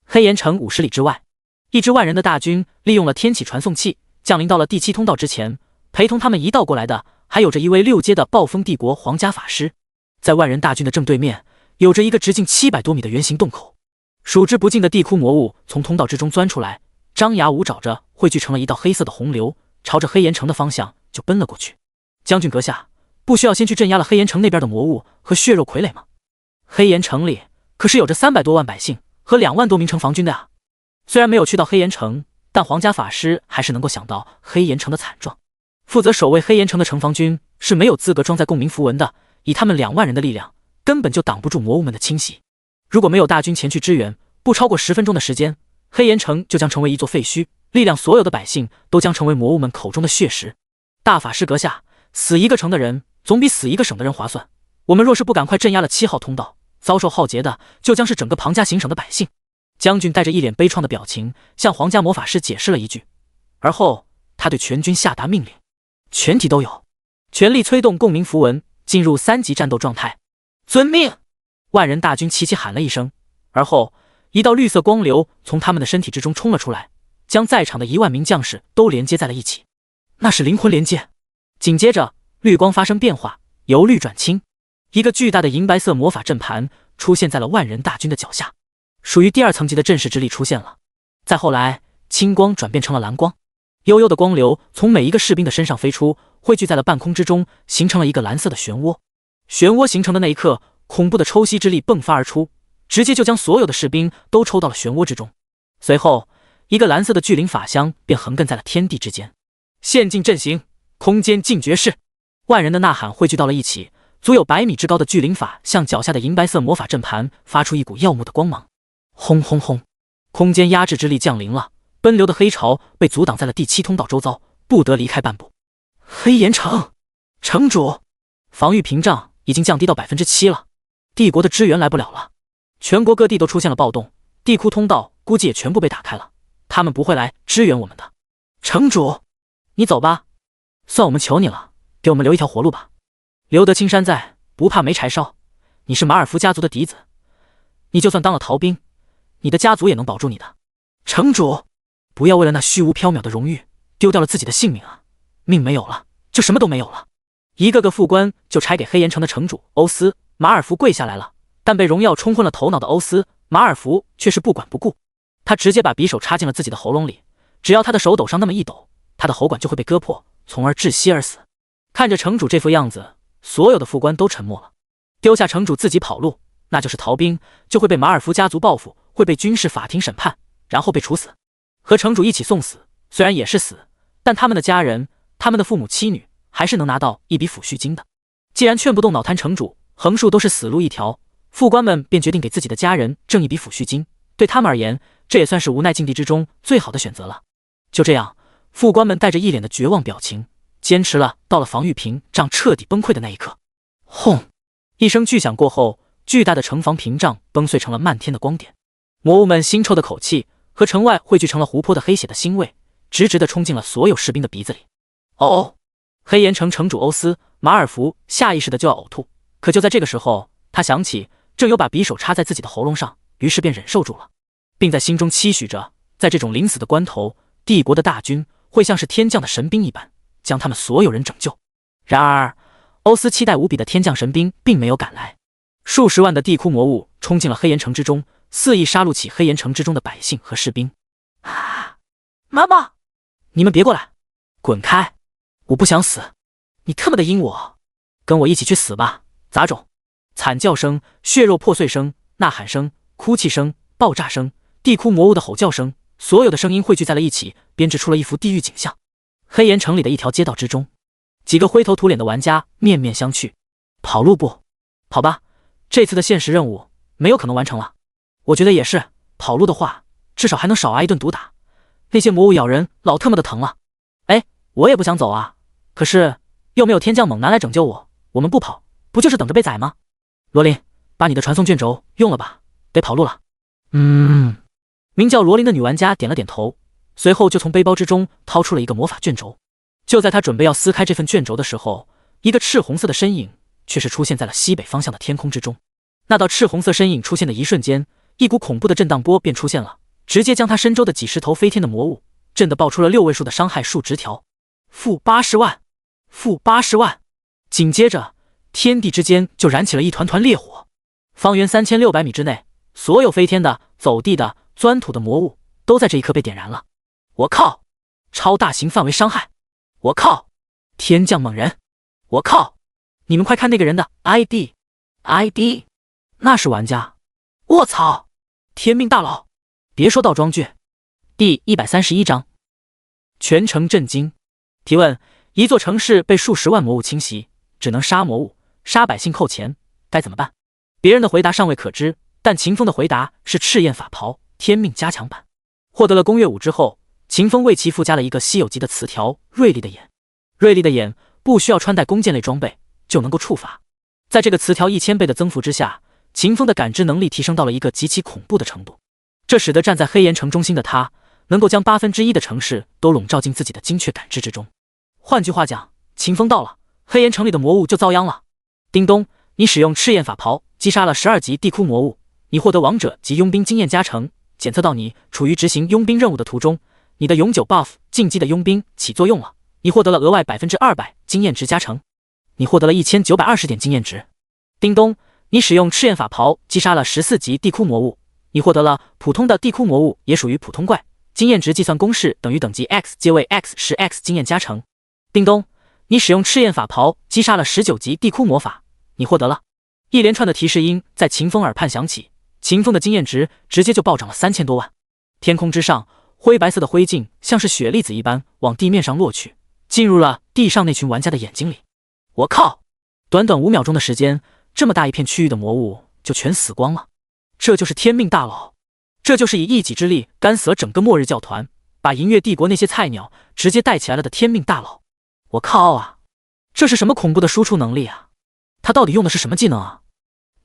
黑岩城50里之外，一支万人的大军利用了天启传送器，降临到了第7通道之前。陪同他们一道过来的，还有着一位6阶的暴风帝国皇家法师。在万人大军的正对面，有着一个直径700多米的圆形洞口，数之不尽的地窟魔物从通道之中钻出来，张牙舞爪着汇聚成了一道黑色的洪流，朝着黑岩城的方向就奔了过去。将军阁下，不需要先去镇压了黑岩城那边的魔物和血肉傀儡吗？黑岩城里可是有着300多万百姓和2万多名城防军的啊。虽然没有去到黑岩城，但皇家法师还是能够想到黑岩城的惨状。负责守卫黑岩城的城防军是没有资格装载共鸣符文的，以他们2万人的力量，根本就挡不住魔物们的侵袭。如果没有大军前去支援，不超过10分钟的时间，黑岩城就将成为一座废墟，力量所有的百姓都将成为魔物们口中的血食。大法师阁下，死一个城的人总比死一个省的人划算。我们若是不赶快镇压了7号通道，遭受浩劫的就将是整个庞加行省的百姓。将军带着一脸悲怆的表情向皇家魔法师解释了一句，而后他对全军下达命令，全体都有，全力催动共鸣符文，进入3级战斗状态。遵命！万人大军齐齐喊了一声，而后一道绿色光流从他们的身体之中冲了出来，将在场的1万名将士都连接在了一起。那是灵魂连接。紧接着，绿光发生变化，由绿转青，一个巨大的银白色魔法阵盘出现在了万人大军的脚下，属于第2层级的阵势之力出现了。再后来，青光转变成了蓝光，悠悠的光流从每一个士兵的身上飞出，汇聚在了半空之中，形成了一个蓝色的漩涡。漩涡形成的那一刻，恐怖的抽吸之力迸发而出，直接就将所有的士兵都抽到了漩涡之中。随后，一个蓝色的巨灵法相便横亘在了天地之间。现进阵型，空间禁绝式！万人的呐喊汇聚到了一起，足有100米之高的巨灵法向脚下的银白色魔法阵盘发出一股耀目的光芒。轰轰轰！空间压制之力降临了，奔流的黑潮被阻挡在了第7通道周遭，不得离开半步。黑岩城，城主，防御屏障已经降低到 7% 了，帝国的支援来不了了。全国各地都出现了暴动，地库通道估计也全部被打开了，他们不会来支援我们的。城主，你走吧，算我们求你了，给我们留一条活路吧。留得青山在，不怕没柴烧。你是马尔福家族的嫡子，你就算当了逃兵，你的家族也能保住你的。城主，不要为了那虚无缥缈的荣誉丢掉了自己的性命啊！命没有了，就什么都没有了。一个个副官就差给黑岩城的城主欧斯马尔福跪下来了，但被荣耀冲昏了头脑的欧斯马尔福却是不管不顾，他直接把匕首插进了自己的喉咙里，只要他的手抖上那么一抖，他的喉管就会被割破，从而窒息而死。看着城主这副样子，所有的副官都沉默了。丢下城主自己跑路，那就是逃兵，就会被马尔福家族报复，会被军事法庭审判，然后被处死。和城主一起送死，虽然也是死，但他们的家人，他们的父母妻女还是能拿到一笔抚恤金的。既然劝不动脑瘫城主，横竖都是死路一条，副官们便决定给自己的家人挣一笔抚恤金。对他们而言，这也算是无奈境地之中最好的选择了。就这样，副官们带着一脸的绝望表情，坚持了到了防御屏障彻底崩溃的那一刻。轰！一声巨响过后，巨大的城防屏障崩碎成了漫天的光点。魔物们腥臭的口气和城外汇聚成了湖泊的黑血的腥味，直直地冲进了所有士兵的鼻子里。哦！黑岩城城主欧斯马尔福下意识的就要呕吐，可就在这个时候，他想起正有把匕首插在自己的喉咙上，于是便忍受住了，并在心中期许着，在这种临死的关头，帝国的大军会像是天降的神兵一般，将他们所有人拯救。然而，欧斯期待无比的天降神兵并没有赶来，数十万的地窟魔物冲进了黑岩城之中，肆意杀戮起黑岩城之中的百姓和士兵。啊！妈妈，你们别过来，滚开！我不想死，你他妈的阴我，跟我一起去死吧！杂种！惨叫声、血肉破碎声、呐喊声、哭泣声、爆炸声、地窟魔物的吼叫声，所有的声音汇聚在了一起，编织出了一幅地狱景象。黑岩城里的一条街道之中，几个灰头土脸的玩家面面相觑。跑路不？跑吧，这次的现实任务没有可能完成了。我觉得也是，跑路的话，至少还能少挨一顿毒打。那些魔物咬人老特么的疼了。哎，我也不想走啊，可是又没有天降猛男来拯救我，我们不跑，不就是等着被宰吗？罗琳，把你的传送卷轴用了吧，得跑路了。名叫罗琳的女玩家点了点头，随后就从背包之中掏出了一个魔法卷轴。就在她准备要撕开这份卷轴的时候，一个赤红色的身影却是出现在了西北方向的天空之中。那道赤红色身影出现的一瞬间，一股恐怖的震荡波便出现了，直接将他身周的几十头飞天的魔物震得爆出了6位数的伤害数值条。-80万，-80万！紧接着，天地之间就燃起了一团团烈火。方圆3600米之内，所有飞天的、走地的、钻土的魔物都在这一刻被点燃了。我靠！超大型范围伤害！我靠！天降猛人！我靠！你们快看那个人的 ID， 那是玩家！卧槽！天命大佬！别说倒装句。第131章，全城震惊。提问：一座城市被数十万魔物侵袭，只能杀魔物，杀百姓扣钱，该怎么办？别人的回答尚未可知，但秦风的回答是赤焰法袍天命加强版。获得了攻略5之后，秦风为其附加了一个稀有级的词条：锐利的眼。锐利的眼不需要穿戴弓箭类装备就能够触发，在这个词条1000倍的增幅之下，秦风的感知能力提升到了一个极其恐怖的程度，这使得站在黑岩城中心的他能够将1/8的城市都笼罩进自己的精确感知之中。换句话讲，秦风到了，黑岩城里的魔物就遭殃了。叮咚，你使用赤焰法袍击杀了12级地窟魔物，你获得王者及佣兵经验加成，检测到你处于执行佣兵任务的途中，你的永久 buff 进击的佣兵起作用了，你获得了额外200%经验值加成，你获得了1920点经验值。叮咚，你使用赤焰法袍击杀了14级地窟魔物，你获得了普通的地窟魔物也属于普通怪，经验值计算公式等于等级 x 皆为 x10x 经验加成。叮咚，你使用赤焰法袍击杀了19级地窟魔法，你获得了。一连串的提示音在秦风耳畔响起，秦风的经验值直接就暴涨了3000多万。天空之上，灰白色的灰烬像是雪粒子一般往地面上落去，进入了地上那群玩家的眼睛里。我靠！短短5秒钟的时间，这么大一片区域的魔物就全死光了。这就是天命大佬，这就是以一己之力干死了整个末日教团，把银月帝国那些菜鸟直接带起来了的天命大佬。我靠啊！这是什么恐怖的输出能力啊？他到底用的是什么技能啊？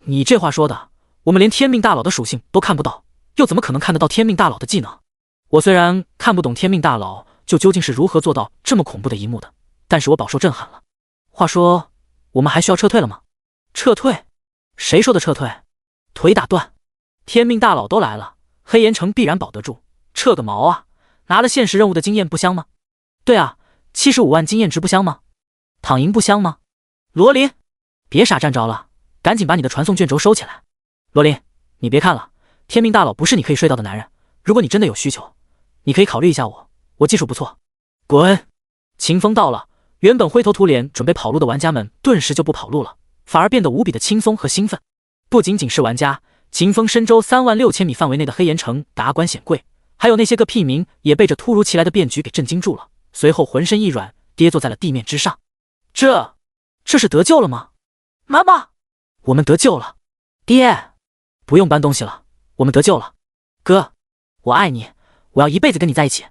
你这话说的，我们连天命大佬的属性都看不到，又怎么可能看得到天命大佬的技能？我虽然看不懂天命大佬究竟是如何做到这么恐怖的一幕的，但是我饱受震撼了。话说，我们还需要撤退了吗？撤退？谁说的撤退？腿打断！天命大佬都来了，黑岩城必然保得住，撤个毛啊！拿了现实任务的经验不香吗？对啊，75万经验值不香吗？躺赢不香吗？罗琳，别傻站着了，赶紧把你的传送卷轴收起来。罗琳，你别看了，天命大佬不是你可以睡到的男人，如果你真的有需求，你可以考虑一下我技术不错。滚！秦风到了，原本灰头土脸准备跑路的玩家们顿时就不跑路了，反而变得无比的轻松和兴奋。不仅仅是玩家，秦风深州36000米范围内的黑岩城达官显贵，还有那些个屁民也被这突如其来的变局给震惊住了，随后浑身一软，跌坐在了地面之上。这是得救了吗？妈妈，我们得救了。爹，不用搬东西了，我们得救了。哥，我爱你，我要一辈子跟你在一起。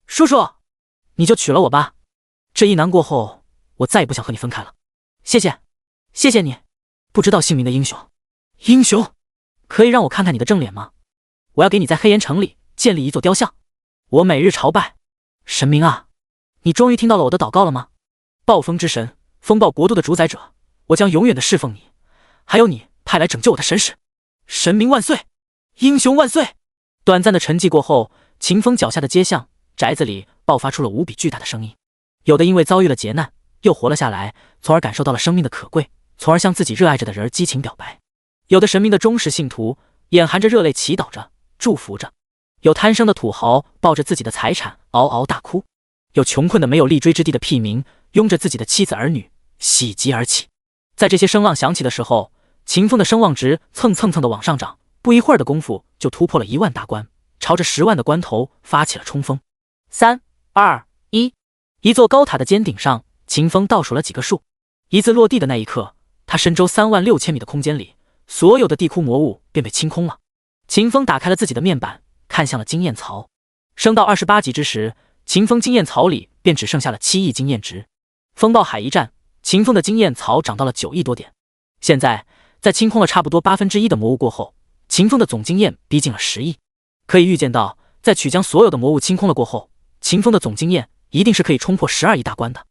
叔叔，你就娶了我吧。这一难过后，我再也不想和你分开了。谢谢你，不知道姓名的英雄。英雄，可以让我看看你的正脸吗？我要给你在黑岩城里建立一座雕像，我每日朝拜。神明啊，你终于听到了我的祷告了吗？暴风之神，风暴国度的主宰者，我将永远的侍奉你，还有你派来拯救我的神使。神明万岁，英雄万岁！短暂的沉寂过后，秦风脚下的街巷宅子里爆发出了无比巨大的声音，有的因为遭遇了劫难又活了下来，从而感受到了生命的可贵，从而向自己热爱着的人激情表白；有的神明的忠实信徒眼含着热泪祈祷着祝福着；有贪生的土豪抱着自己的财产嗷嗷大哭；有穷困的没有立锥之地的屁民拥着自己的妻子儿女喜极而泣。在这些声浪响起的时候，秦风的声望值蹭的往上涨，不一会儿的功夫就突破了1万大关，朝着10万的关头发起了冲锋。3、2、1，一座高塔的尖顶上，秦风倒数了几个数，一字落地的那一刻，他深州36000米的空间里，所有的地窟魔物便被清空了。秦风打开了自己的面板，看向了经验槽。升到28级之时，秦风经验槽里便只剩下了7亿经验值。风暴海一战，秦风的经验槽涨到了9亿多点。现在在清空了差不多1/8的魔物过后，秦风的总经验逼近了10亿。可以预见到，在曲将所有的魔物清空了过后，秦风的总经验一定是可以冲破12亿大关的。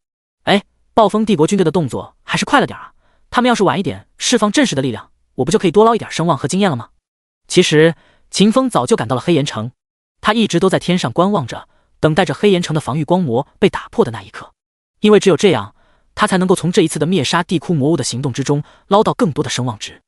暴风帝国军队的动作还是快了点啊！他们要是晚一点释放阵势的力量，我不就可以多捞一点声望和经验了吗？其实秦风早就赶到了黑岩城，他一直都在天上观望着，等待着黑岩城的防御光膜被打破的那一刻，因为只有这样，他才能够从这一次的灭杀地窟魔物的行动之中捞到更多的声望值。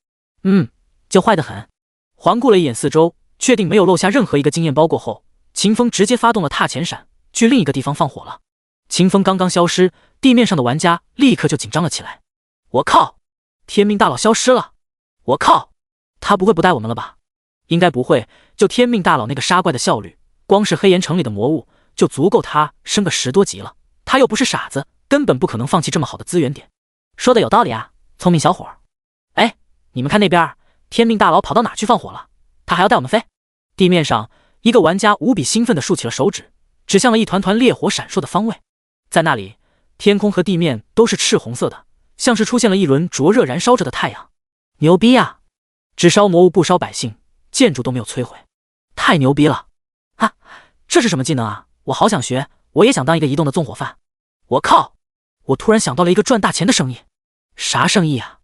就坏得很。环顾了一眼四周，确定没有漏下任何一个经验包过后，秦风直接发动了踏前闪，去另一个地方放火了。秦风刚刚消失，地面上的玩家立刻就紧张了起来。我靠，天命大佬消失了！我靠，他不会不带我们了吧？应该不会，就天命大佬那个杀怪的效率，光是黑岩城里的魔物就足够他升个10多级了。他又不是傻子，根本不可能放弃这么好的资源点。说的有道理啊，聪明小伙儿。你们看那边，天命大佬跑到哪去放火了？他还要带我们飞？地面上，一个玩家无比兴奋地竖起了手指，指向了一团团烈火闪烁的方位。在那里，天空和地面都是赤红色的，像是出现了一轮灼热燃烧着的太阳。牛逼啊！只烧魔物不烧百姓，建筑都没有摧毁，太牛逼了！这是什么技能啊？我好想学，我也想当一个移动的纵火犯。我靠！我突然想到了一个赚大钱的生意。啥生意啊？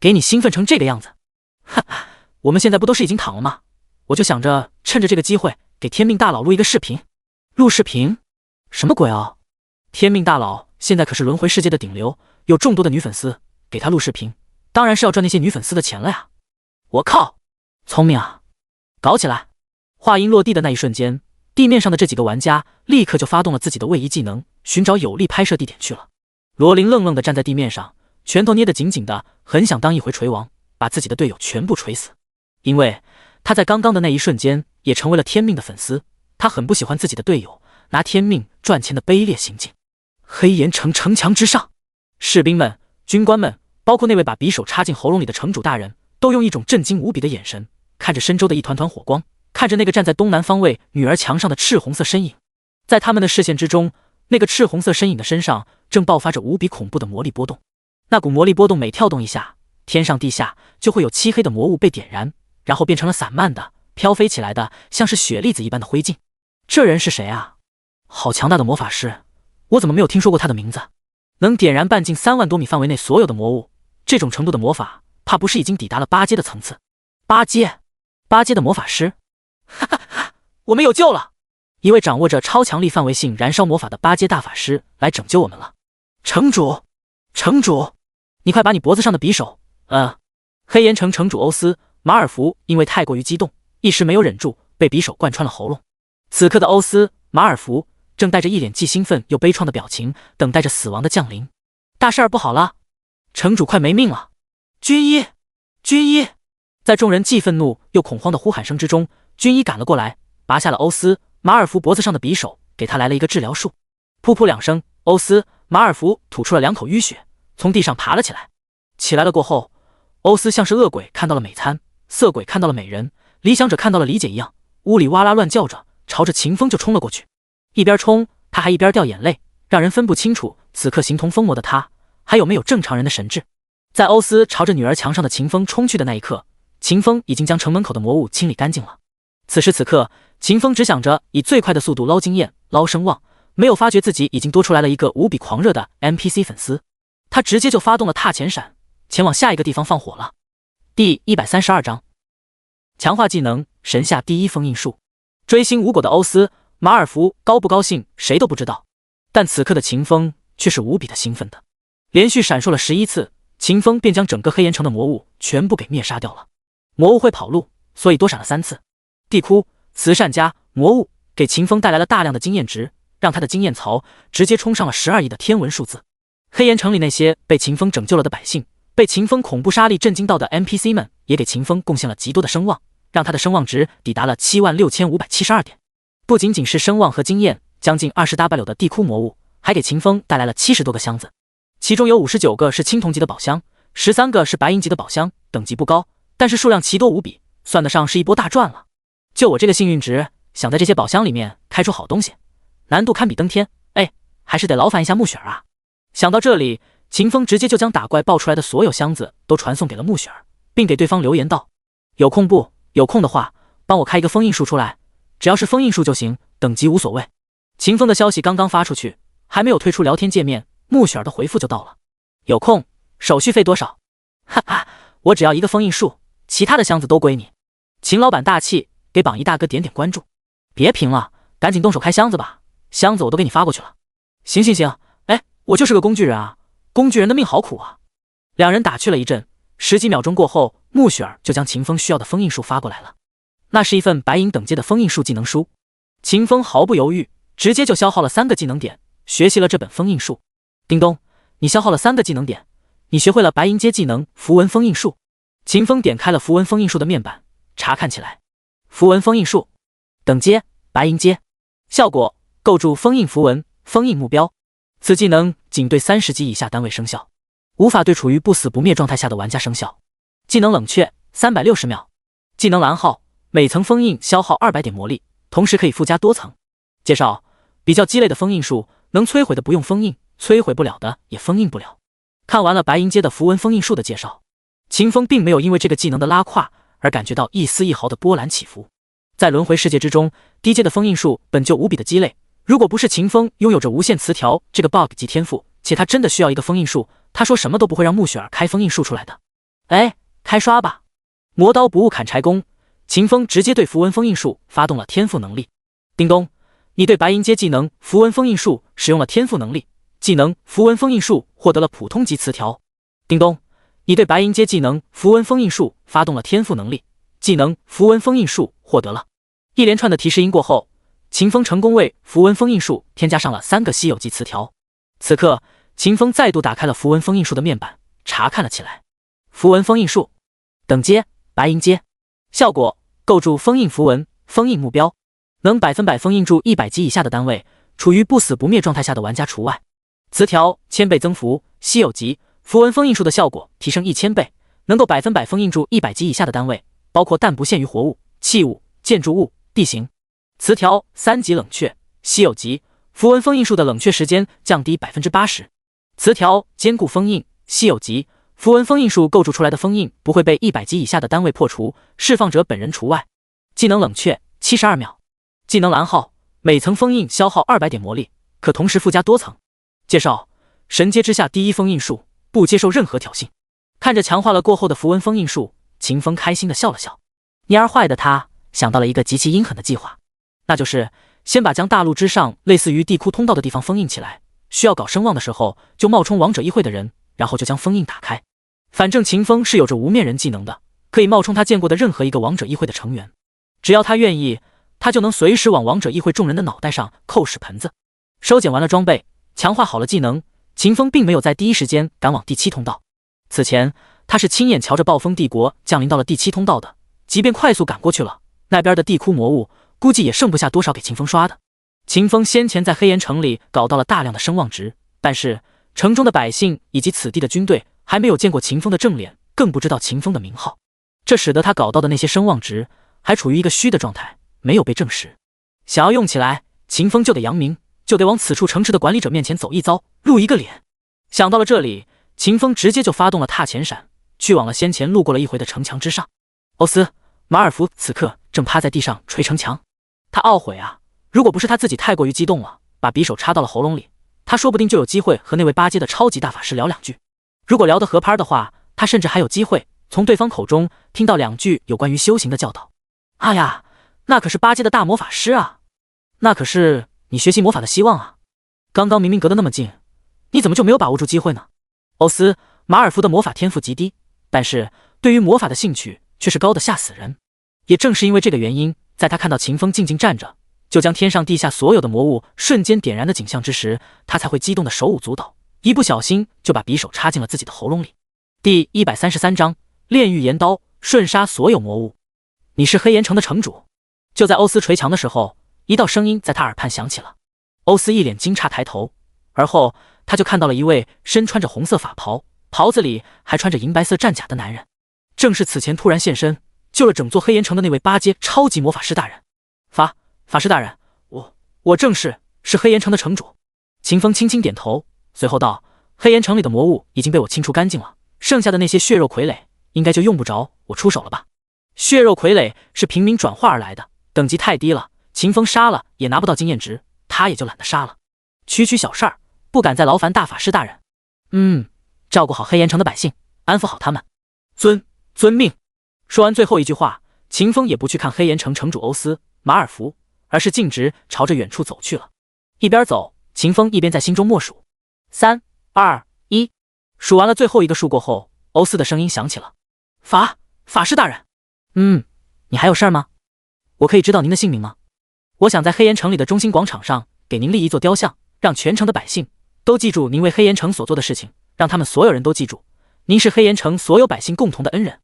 给你兴奋成这个样子？哈，我们现在不都是已经躺了吗？我就想着趁着这个机会给天命大佬录一个视频。录视频？什么鬼啊？天命大佬现在可是轮回世界的顶流，有众多的女粉丝，给他录视频，当然是要赚那些女粉丝的钱了呀。我靠，聪明啊！搞起来！话音落地的那一瞬间，地面上的这几个玩家立刻就发动了自己的位移技能，寻找有利拍摄地点去了。罗琳愣愣地站在地面上，拳头捏得紧紧的，很想当一回锤王，把自己的队友全部锤死。因为他在刚刚的那一瞬间也成为了天命的粉丝，他很不喜欢自己的队友拿天命赚钱的卑劣行径。黑岩城城墙之上，士兵们、军官们，包括那位把匕首插进喉咙里的城主大人，都用一种震惊无比的眼神看着深州的一团团火光，看着那个站在东南方位女儿墙上的赤红色身影。在他们的视线之中，那个赤红色身影的身上正爆发着无比恐怖的魔力波动。那股魔力波动每跳动一下，天上地下就会有漆黑的魔物被点燃，然后变成了散漫的、飘飞起来的，像是雪粒子一般的灰烬。这人是谁啊？好强大的魔法师，我怎么没有听说过他的名字？能点燃半径3万多米范围内所有的魔物，这种程度的魔法，怕不是已经抵达了8阶的层次？8阶的魔法师？哈哈哈，我们有救了！一位掌握着超强力范围性燃烧魔法的8阶大法师来拯救我们了。城主，你快把你脖子上的匕首……黑岩城城主欧斯马尔福因为太过于激动，一时没有忍住，被匕首贯穿了喉咙。此刻的欧斯马尔福正带着一脸既兴奋又悲怆的表情，等待着死亡的降临。大事儿不好了，城主快没命了！军医！在众人既愤怒又恐慌的呼喊声之中，军医赶了过来，拔下了欧斯马尔福脖子上的匕首，给他来了一个治疗术。噗噗2声，欧斯马尔福吐出了2口淤血，从地上爬了起来。起来了过后，欧斯像是恶鬼看到了美餐，色鬼看到了美人，理想者看到了理解一样，屋里哇啦乱叫着，朝着秦风就冲了过去。一边冲，他还一边掉眼泪，让人分不清楚此刻形同疯魔的他还有没有正常人的神智。在欧斯朝着女儿墙上的秦风冲去的那一刻，秦风已经将城门口的魔物清理干净了。此时此刻，秦风只想着以最快的速度捞经验、捞声望，没有发觉自己已经多出来了一个无比狂热的 NPC 粉丝。他直接就发动了踏前闪，前往下一个地方放火了。第132章，强化技能神下第一封印术。追星无果的欧斯马尔福高不高兴谁都不知道，但此刻的秦风却是无比的兴奋的。连续闪烁了11次，秦风便将整个黑岩城的魔物全部给灭杀掉了。魔物会跑路，所以多闪了3次。地窟、慈善家、魔物给秦风带来了大量的经验值，让他的经验槽直接冲上了12亿的天文数字。黑岩城里那些被秦风拯救了的百姓，被秦风恐怖杀力震惊到的 NPC 们，也给秦风贡献了极多的声望，让他的声望值抵达了76572点。不仅仅是声望和经验，将近20W 的地窟魔物还给秦风带来了70多个箱子，其中有59个是青铜级的宝箱，13个是白银级的宝箱，等级不高，但是数量奇多无比，算得上是一波大赚了。就我这个幸运值，想在这些宝箱里面开出好东西，难度堪比登天，还是得劳烦一下穆雪儿啊。想到这里，秦风直接就将打怪爆出来的所有箱子都传送给了穆雪儿，并给对方留言道：有空不？有空的话，帮我开一个封印术出来，只要是封印术就行，等级无所谓。秦风的消息刚刚发出去，还没有退出聊天界面，穆雪儿的回复就到了：有空，手续费多少？哈哈，我只要一个封印术，其他的箱子都归你。秦老板大气，给榜一大哥点点关注。别评了，赶紧动手开箱子吧，箱子我都给你发过去了。行，我就是个工具人啊，工具人的命好苦啊。两人打趣了一阵，10几秒钟过后，穆雪儿就将秦风需要的封印术发过来了。那是一份白银等阶的封印术技能书。秦风毫不犹豫，直接就消耗了3个技能点，学习了这本封印术。叮咚，你消耗了3个技能点，你学会了白银阶技能符文封印术。秦风点开了符文封印术的面板，查看起来。符文封印术，等阶白银阶，效果构筑封印符文，封印目标。此技能仅对30级以下单位生效，无法对处于不死不灭状态下的玩家生效。技能冷却360秒。技能蓝号，每层封印消耗200点魔力，同时可以附加多层。介绍：比较鸡肋的封印术，能摧毁的不用封印，摧毁不了的也封印不了。看完了白银阶的符文封印术的介绍，秦风并没有因为这个技能的拉胯而感觉到一丝一毫的波澜起伏。在轮回世界之中，低阶的封印术本就无比的鸡肋，如果不是秦风拥有着无限词条这个 bug 级天赋，且他真的需要一个封印术，他说什么都不会让穆雪儿开封印术出来的。哎，开刷吧！磨刀不误砍柴工，秦风直接对符文封印术发动了天赋能力。叮咚，你对白银阶技能符文封印术使用了天赋能力，技能符文封印术获得了普通级词条。叮咚，你对白银阶技能符文封印术发动了天赋能力，技能符文封印术获得了。一连串的提示音过后，秦风成功为符文封印术添加上了3个稀有级词条。此刻，秦风再度打开了符文封印术的面板，查看了起来。符文封印术，等阶白银阶，效果构筑封印符文，封印目标，能100%封印住100级以下的单位，处于不死不灭状态下的玩家除外。词条1000倍增幅，稀有级符文封印术的效果提升1000倍，能够100%封印住100级以下的单位，包括但不限于活物、器物、建筑物、地形。词条3级冷却，稀有级符文封印术的冷却时间降低80%。词条坚固封印，稀有级符文封印术构筑出来的封印不会被100级以下的单位破除，释放者本人除外。技能冷却72秒。技能蓝号，每层封印消耗200点魔力，可同时附加多层。介绍：神阶之下第一封印术，不接受任何挑衅。看着强化了过后的符文封印术，秦风开心的笑了笑。蔫儿坏的他想到了一个极其阴狠的计划，那就是先把将大陆之上类似于地窟通道的地方封印起来，需要搞声望的时候就冒充王者议会的人，然后就将封印打开。反正秦风是有着无面人技能的，可以冒充他见过的任何一个王者议会的成员，只要他愿意，他就能随时往王者议会众人的脑袋上扣屎盆子。收捡完了装备，强化好了技能，秦风并没有在第一时间赶往第7通道。此前他是亲眼瞧着暴风帝国降临到了第7通道的，即便快速赶过去了，那边的地窟魔物估计也剩不下多少给秦风刷的。秦风先前在黑岩城里搞到了大量的声望值，但是城中的百姓以及此地的军队还没有见过秦风的正脸，更不知道秦风的名号，这使得他搞到的那些声望值还处于一个虚的状态，没有被证实。想要用起来，秦风就得扬名，就得往此处城池的管理者面前走一遭，露一个脸。想到了这里，秦风直接就发动了踏前闪，去往了先前路过了一回的城墙之上。欧斯·马尔福此刻正趴在地上捶城墙，他懊悔啊，如果不是他自己太过于激动了，把匕首插到了喉咙里，他说不定就有机会和那位8阶的超级大法师聊2句。如果聊得合拍的话，他甚至还有机会从对方口中听到2句有关于修行的教导。啊呀，那可是8阶的大魔法师啊，那可是你学习魔法的希望啊！刚刚明明隔得那么近，你怎么就没有把握住机会呢？欧斯·马尔福的魔法天赋极低，但是对于魔法的兴趣却是高的吓死人。也正是因为这个原因，在他看到秦风静静站着，就将天上地下所有的魔物瞬间点燃的景象之时，他才会激动的手舞足蹈，一不小心就把匕首插进了自己的喉咙里。第133章炼狱岩刀，瞬杀所有魔物。你是黑岩城的城主。就在欧斯捶墙的时候，一道声音在他耳畔响起了。欧斯一脸惊诧抬头，而后他就看到了一位身穿着红色法袍，袍子里还穿着银白色战甲的男人，正是此前突然现身救了整座黑岩城的那位8阶超级魔法师大人。法师大人，我正是黑岩城的城主。秦风轻轻点头，随后道：黑岩城里的魔物已经被我清除干净了，剩下的那些血肉傀儡应该就用不着我出手了吧？血肉傀儡是平民转化而来的，等级太低了，秦风杀了也拿不到经验值，他也就懒得杀了。区区小事儿，不敢再劳烦大法师大人。照顾好黑岩城的百姓，安抚好他们。遵命。说完最后一句话，秦风也不去看黑岩城城主欧斯·马尔福，而是径直朝着远处走去了。一边走，秦风一边在心中默数：3、2、1。数完了最后一个数过后，欧斯的声音响起了：法师大人。你还有事儿吗？我可以知道您的姓名吗？我想在黑岩城里的中心广场上给您立一座雕像，让全城的百姓都记住您为黑岩城所做的事情，让他们所有人都记住，您是黑岩城所有百姓共同的恩人。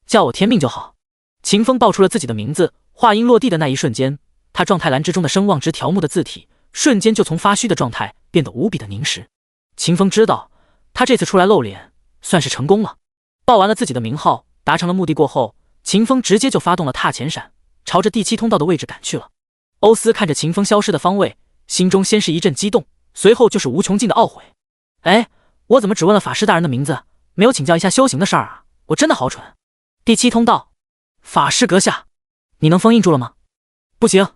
叫我天命就好。秦风报出了自己的名字，话音落地的那一瞬间，他状态栏之中的声望值条目的字体瞬间就从发虚的状态变得无比的凝实。秦风知道，他这次出来露脸算是成功了。报完了自己的名号，达成了目的过后，秦风直接就发动了踏前闪，朝着第7通道的位置赶去了。欧斯看着秦风消失的方位，心中先是一阵激动，随后就是无穷尽的懊悔。我怎么只问了法师大人的名字，没有请教一下修行的事儿啊？我真的好蠢。第7通道，法师阁下，你能封印住了吗？不行，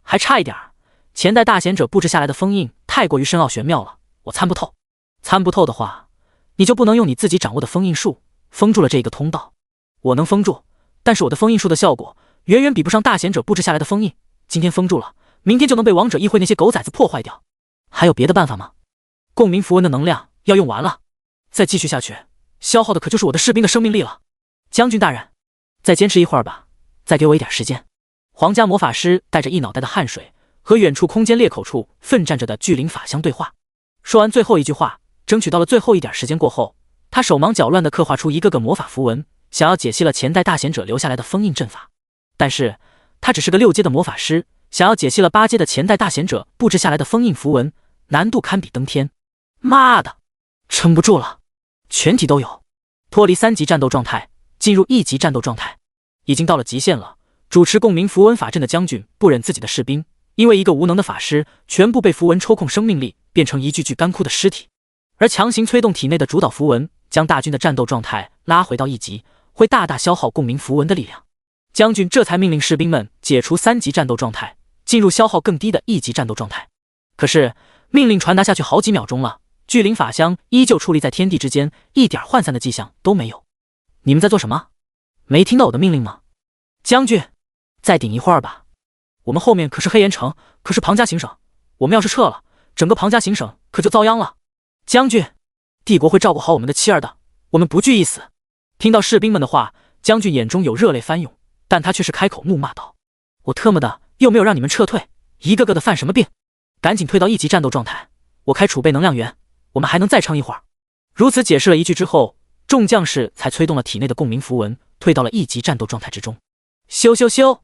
还差一点儿。前代大贤者布置下来的封印太过于深奥玄妙了，我参不透。参不透的话，你就不能用你自己掌握的封印术封住了这一个通道。我能封住，但是我的封印术的效果远远比不上大贤者布置下来的封印。今天封住了，明天就能被王者议会那些狗崽子破坏掉。还有别的办法吗？共鸣符文的能量要用完了，再继续下去，消耗的可就是我的士兵的生命力了。将军大人，再坚持一会儿吧，再给我一点时间。皇家魔法师带着一脑袋的汗水，和远处空间裂口处奋战着的巨灵法相对话。说完最后一句话，争取到了最后一点时间过后，他手忙脚乱地刻画出一个个魔法符文，想要解析了前代大贤者留下来的封印阵法。但是他只是个6阶的魔法师，想要解析了8阶的前代大贤者布置下来的封印符文，难度堪比登天。妈的，撑不住了！全体都有，脱离3级战斗状态，进入1级战斗状态，已经到了极限了。主持共鸣符文法阵的将军不忍自己的士兵因为一个无能的法师全部被符文抽空生命力，变成一具具干枯的尸体，而强行催动体内的主导符文，将大军的战斗状态拉回到1级，会大大消耗共鸣符文的力量。将军这才命令士兵们解除3级战斗状态，进入消耗更低的1级战斗状态。可是命令传达下去好几秒钟了，巨灵法相依旧矗立在天地之间，一点涣散的迹象都没有。你们在做什么？没听到我的命令吗？将军，再顶一会儿吧。我们后面可是黑岩城，可是庞家行省，我们要是撤了，整个庞家行省可就遭殃了。将军，帝国会照顾好我们的妻儿的，我们不惧一死。听到士兵们的话，将军眼中有热泪翻涌，但他却是开口怒骂道：我特么的又没有让你们撤退，一个个的犯什么病？赶紧退到1级战斗状态，我开储备能量源，我们还能再撑一会儿。如此解释了一句之后，众将士才催动了体内的共鸣符文，退到了1级战斗状态之中。咻咻咻，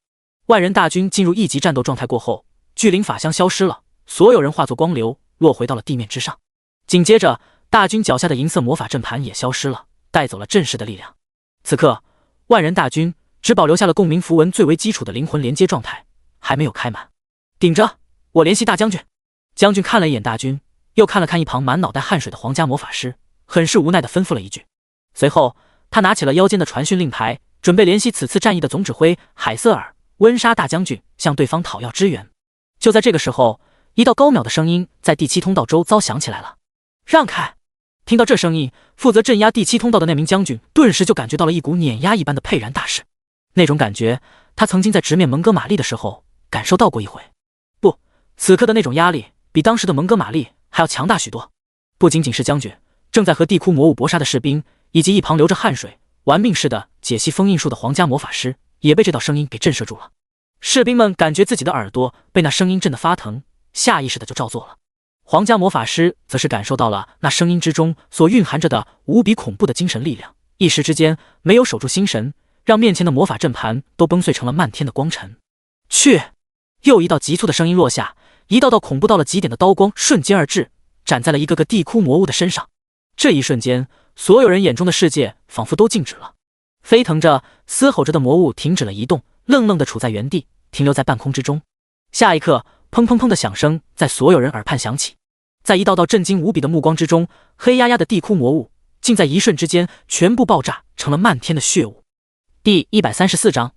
万人大军进入1级战斗状态过后，巨灵法相消失了，所有人化作光流落回到了地面之上。紧接着，大军脚下的银色魔法阵盘也消失了，带走了阵势的力量。此刻，万人大军只保留下了共鸣符文最为基础的灵魂连接状态，还没有开满。顶着，我联系大将军。将军看了一眼大军，又看了看一旁满脑袋汗水的皇家魔法师，很是无奈地吩咐了一句。随后，他拿起了腰间的传讯令牌，准备联系此次战役的总指挥海瑟尔温莎大将军，向对方讨要支援。就在这个时候，一道高邈的声音在第7通道周遭响起来了：让开！听到这声音，负责镇压第7通道的那名将军顿时就感觉到了一股碾压一般的沛然大势。那种感觉，他曾经在直面蒙哥马利的时候感受到过一回。不，此刻的那种压力比当时的蒙哥马利还要强大许多。不仅仅是将军，正在和地窟魔物搏杀的士兵，以及一旁流着汗水玩命似的解析封印术的皇家魔法师，也被这道声音给震慑住了。士兵们感觉自己的耳朵被那声音震得发疼，下意识的就照做了。皇家魔法师则是感受到了那声音之中所蕴含着的无比恐怖的精神力量，一时之间没有守住心神，让面前的魔法阵盘都崩碎成了漫天的光尘。去！又一道急促的声音落下，一道道恐怖到了极点的刀光瞬间而至，斩在了一个个地窟魔物的身上。这一瞬间，所有人眼中的世界仿佛都静止了，飞腾着、嘶吼着的魔物停止了移动，愣愣地处在原地，停留在半空之中。下一刻，砰砰砰的响声在所有人耳畔响起，在一道道震惊无比的目光之中，黑压压的地窟魔物竟在一瞬之间全部爆炸成了漫天的血雾。第134章，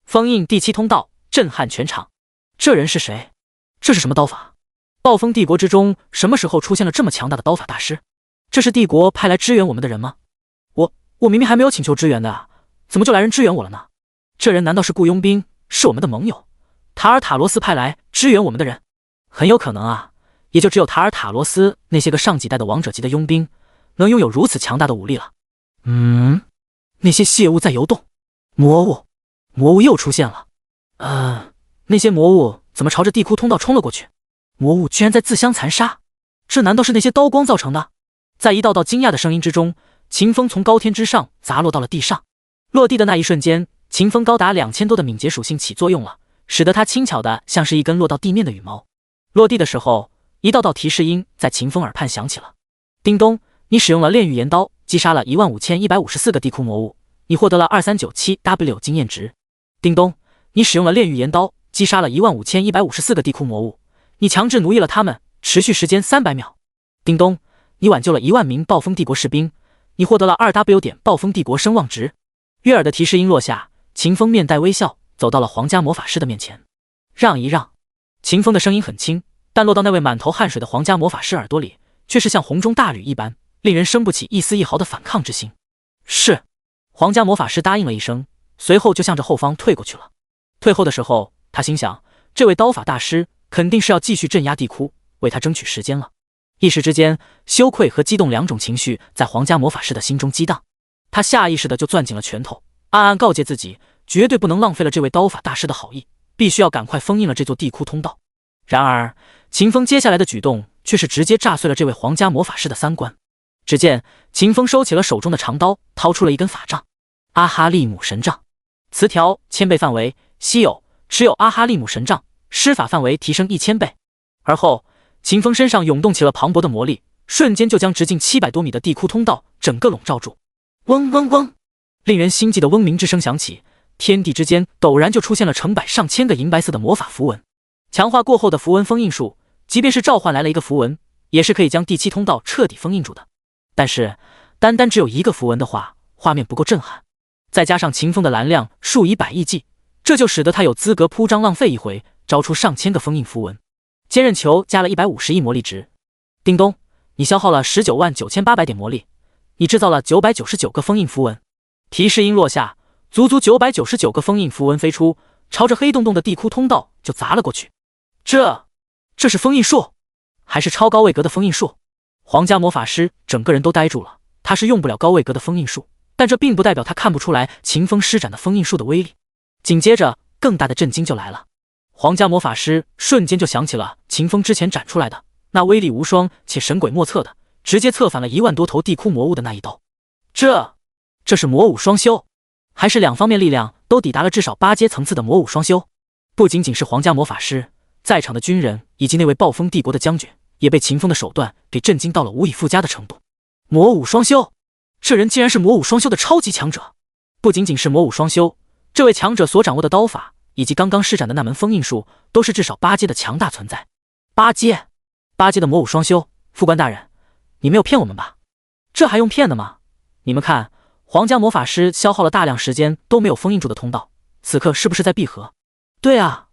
封印第7通道，震撼全场。这人是谁？这是什么刀法？暴风帝国之中什么时候出现了这么强大的刀法大师？这是帝国派来支援我们的人吗？我明明还没有请求支援的啊，怎么就来人支援我了呢？这人难道是雇佣兵，是我们的盟友？塔尔塔罗斯派来支援我们的人？很有可能啊，也就只有塔尔塔罗斯那些个上几代的王者级的佣兵能拥有如此强大的武力了。那些血雾在游动，魔物又出现了。那些魔物怎么朝着地窟通道冲了过去？魔物居然在自相残杀，这难道是那些刀光造成的？在一道道惊讶的声音之中，秦风从高天之上砸落到了地上。落地的那一瞬间，秦风高达2000多的敏捷属性起作用了，使得他轻巧的像是一根落到地面的羽毛。落地的时候，一道道提示音在秦风耳畔响起了：叮咚，你使用了炼狱岩刀，击杀了15154个地窟魔物，你获得了 2397W 经验值。叮咚，你使用了炼狱岩刀，击杀了15154个地窟魔物，你强制奴役了他们，持续时间300秒。叮咚，你挽救了10000名暴风帝国士兵，你获得了 2W 点暴风帝国声望值。悦耳的提示音落下，秦风面带微笑走到了皇家魔法师的面前。让一让。秦风的声音很轻，但落到那位满头汗水的皇家魔法师耳朵里，却是像洪中大吕一般，令人生不起一丝一毫的反抗之心。是。皇家魔法师答应了一声，随后就向着后方退过去了。退后的时候，他心想，这位刀法大师肯定是要继续镇压地窟，为他争取时间了。一时之间，羞愧和激动两种情绪在皇家魔法师的心中激荡。他下意识的就攥紧了拳头，暗暗告诫自己，绝对不能浪费了这位刀法大师的好意，必须要赶快封印了这座地窟通道。然而，秦风接下来的举动却是直接炸碎了这位皇家魔法师的三观。只见秦风收起了手中的长刀，掏出了一根法杖——阿哈利姆神杖。词条：1000倍范围，稀有，持有阿哈利姆神杖，施法范围提升1000倍。而后，秦风身上涌动起了磅礴的魔力，瞬间就将直径700多米的地窟通道整个笼罩住。嗡嗡嗡，令人心悸的嗡鸣之声响起，天地之间陡然就出现了成百上千个银白色的魔法符文。强化过后的符文封印术，即便是召唤来了一个符文，也是可以将第7通道彻底封印住的。但是，单单只有一个符文的话，画面不够震撼。再加上秦风的蓝量数以百亿计，这就使得他有资格铺张浪费一回，招出上千个封印符文。坚韧球加了150亿魔力值。叮咚，你消耗了199800点魔力，你制造了999个封印符文。提示音落下，足足999个封印符文飞出，朝着黑洞洞的地窟通道就砸了过去。这是封印术，还是超高位格的封印术？皇家魔法师整个人都呆住了。他是用不了高位格的封印术，但这并不代表他看不出来秦风施展的封印术的威力。紧接着，更大的震惊就来了。皇家魔法师瞬间就想起了秦风之前展出来的那威力无双且神鬼莫测的，直接策反了1万多头地窟魔物的那一刀。这是魔武双修，还是两方面力量都抵达了至少8阶层次的魔武双修？不仅仅是皇家魔法师，在场的军人以及那位暴风帝国的将军也被秦风的手段给震惊到了无以复加的程度。魔武双修，这人竟然是魔武双修的超级强者！不仅仅是魔武双修，这位强者所掌握的刀法以及刚刚施展的那门封印术，都是至少8阶的强大存在。8阶的魔武双修，副官大人，你没有骗我们吧？这还用骗的吗？你们看，皇家魔法师消耗了大量时间都没有封印住的通道，此刻是不是在闭合？对啊，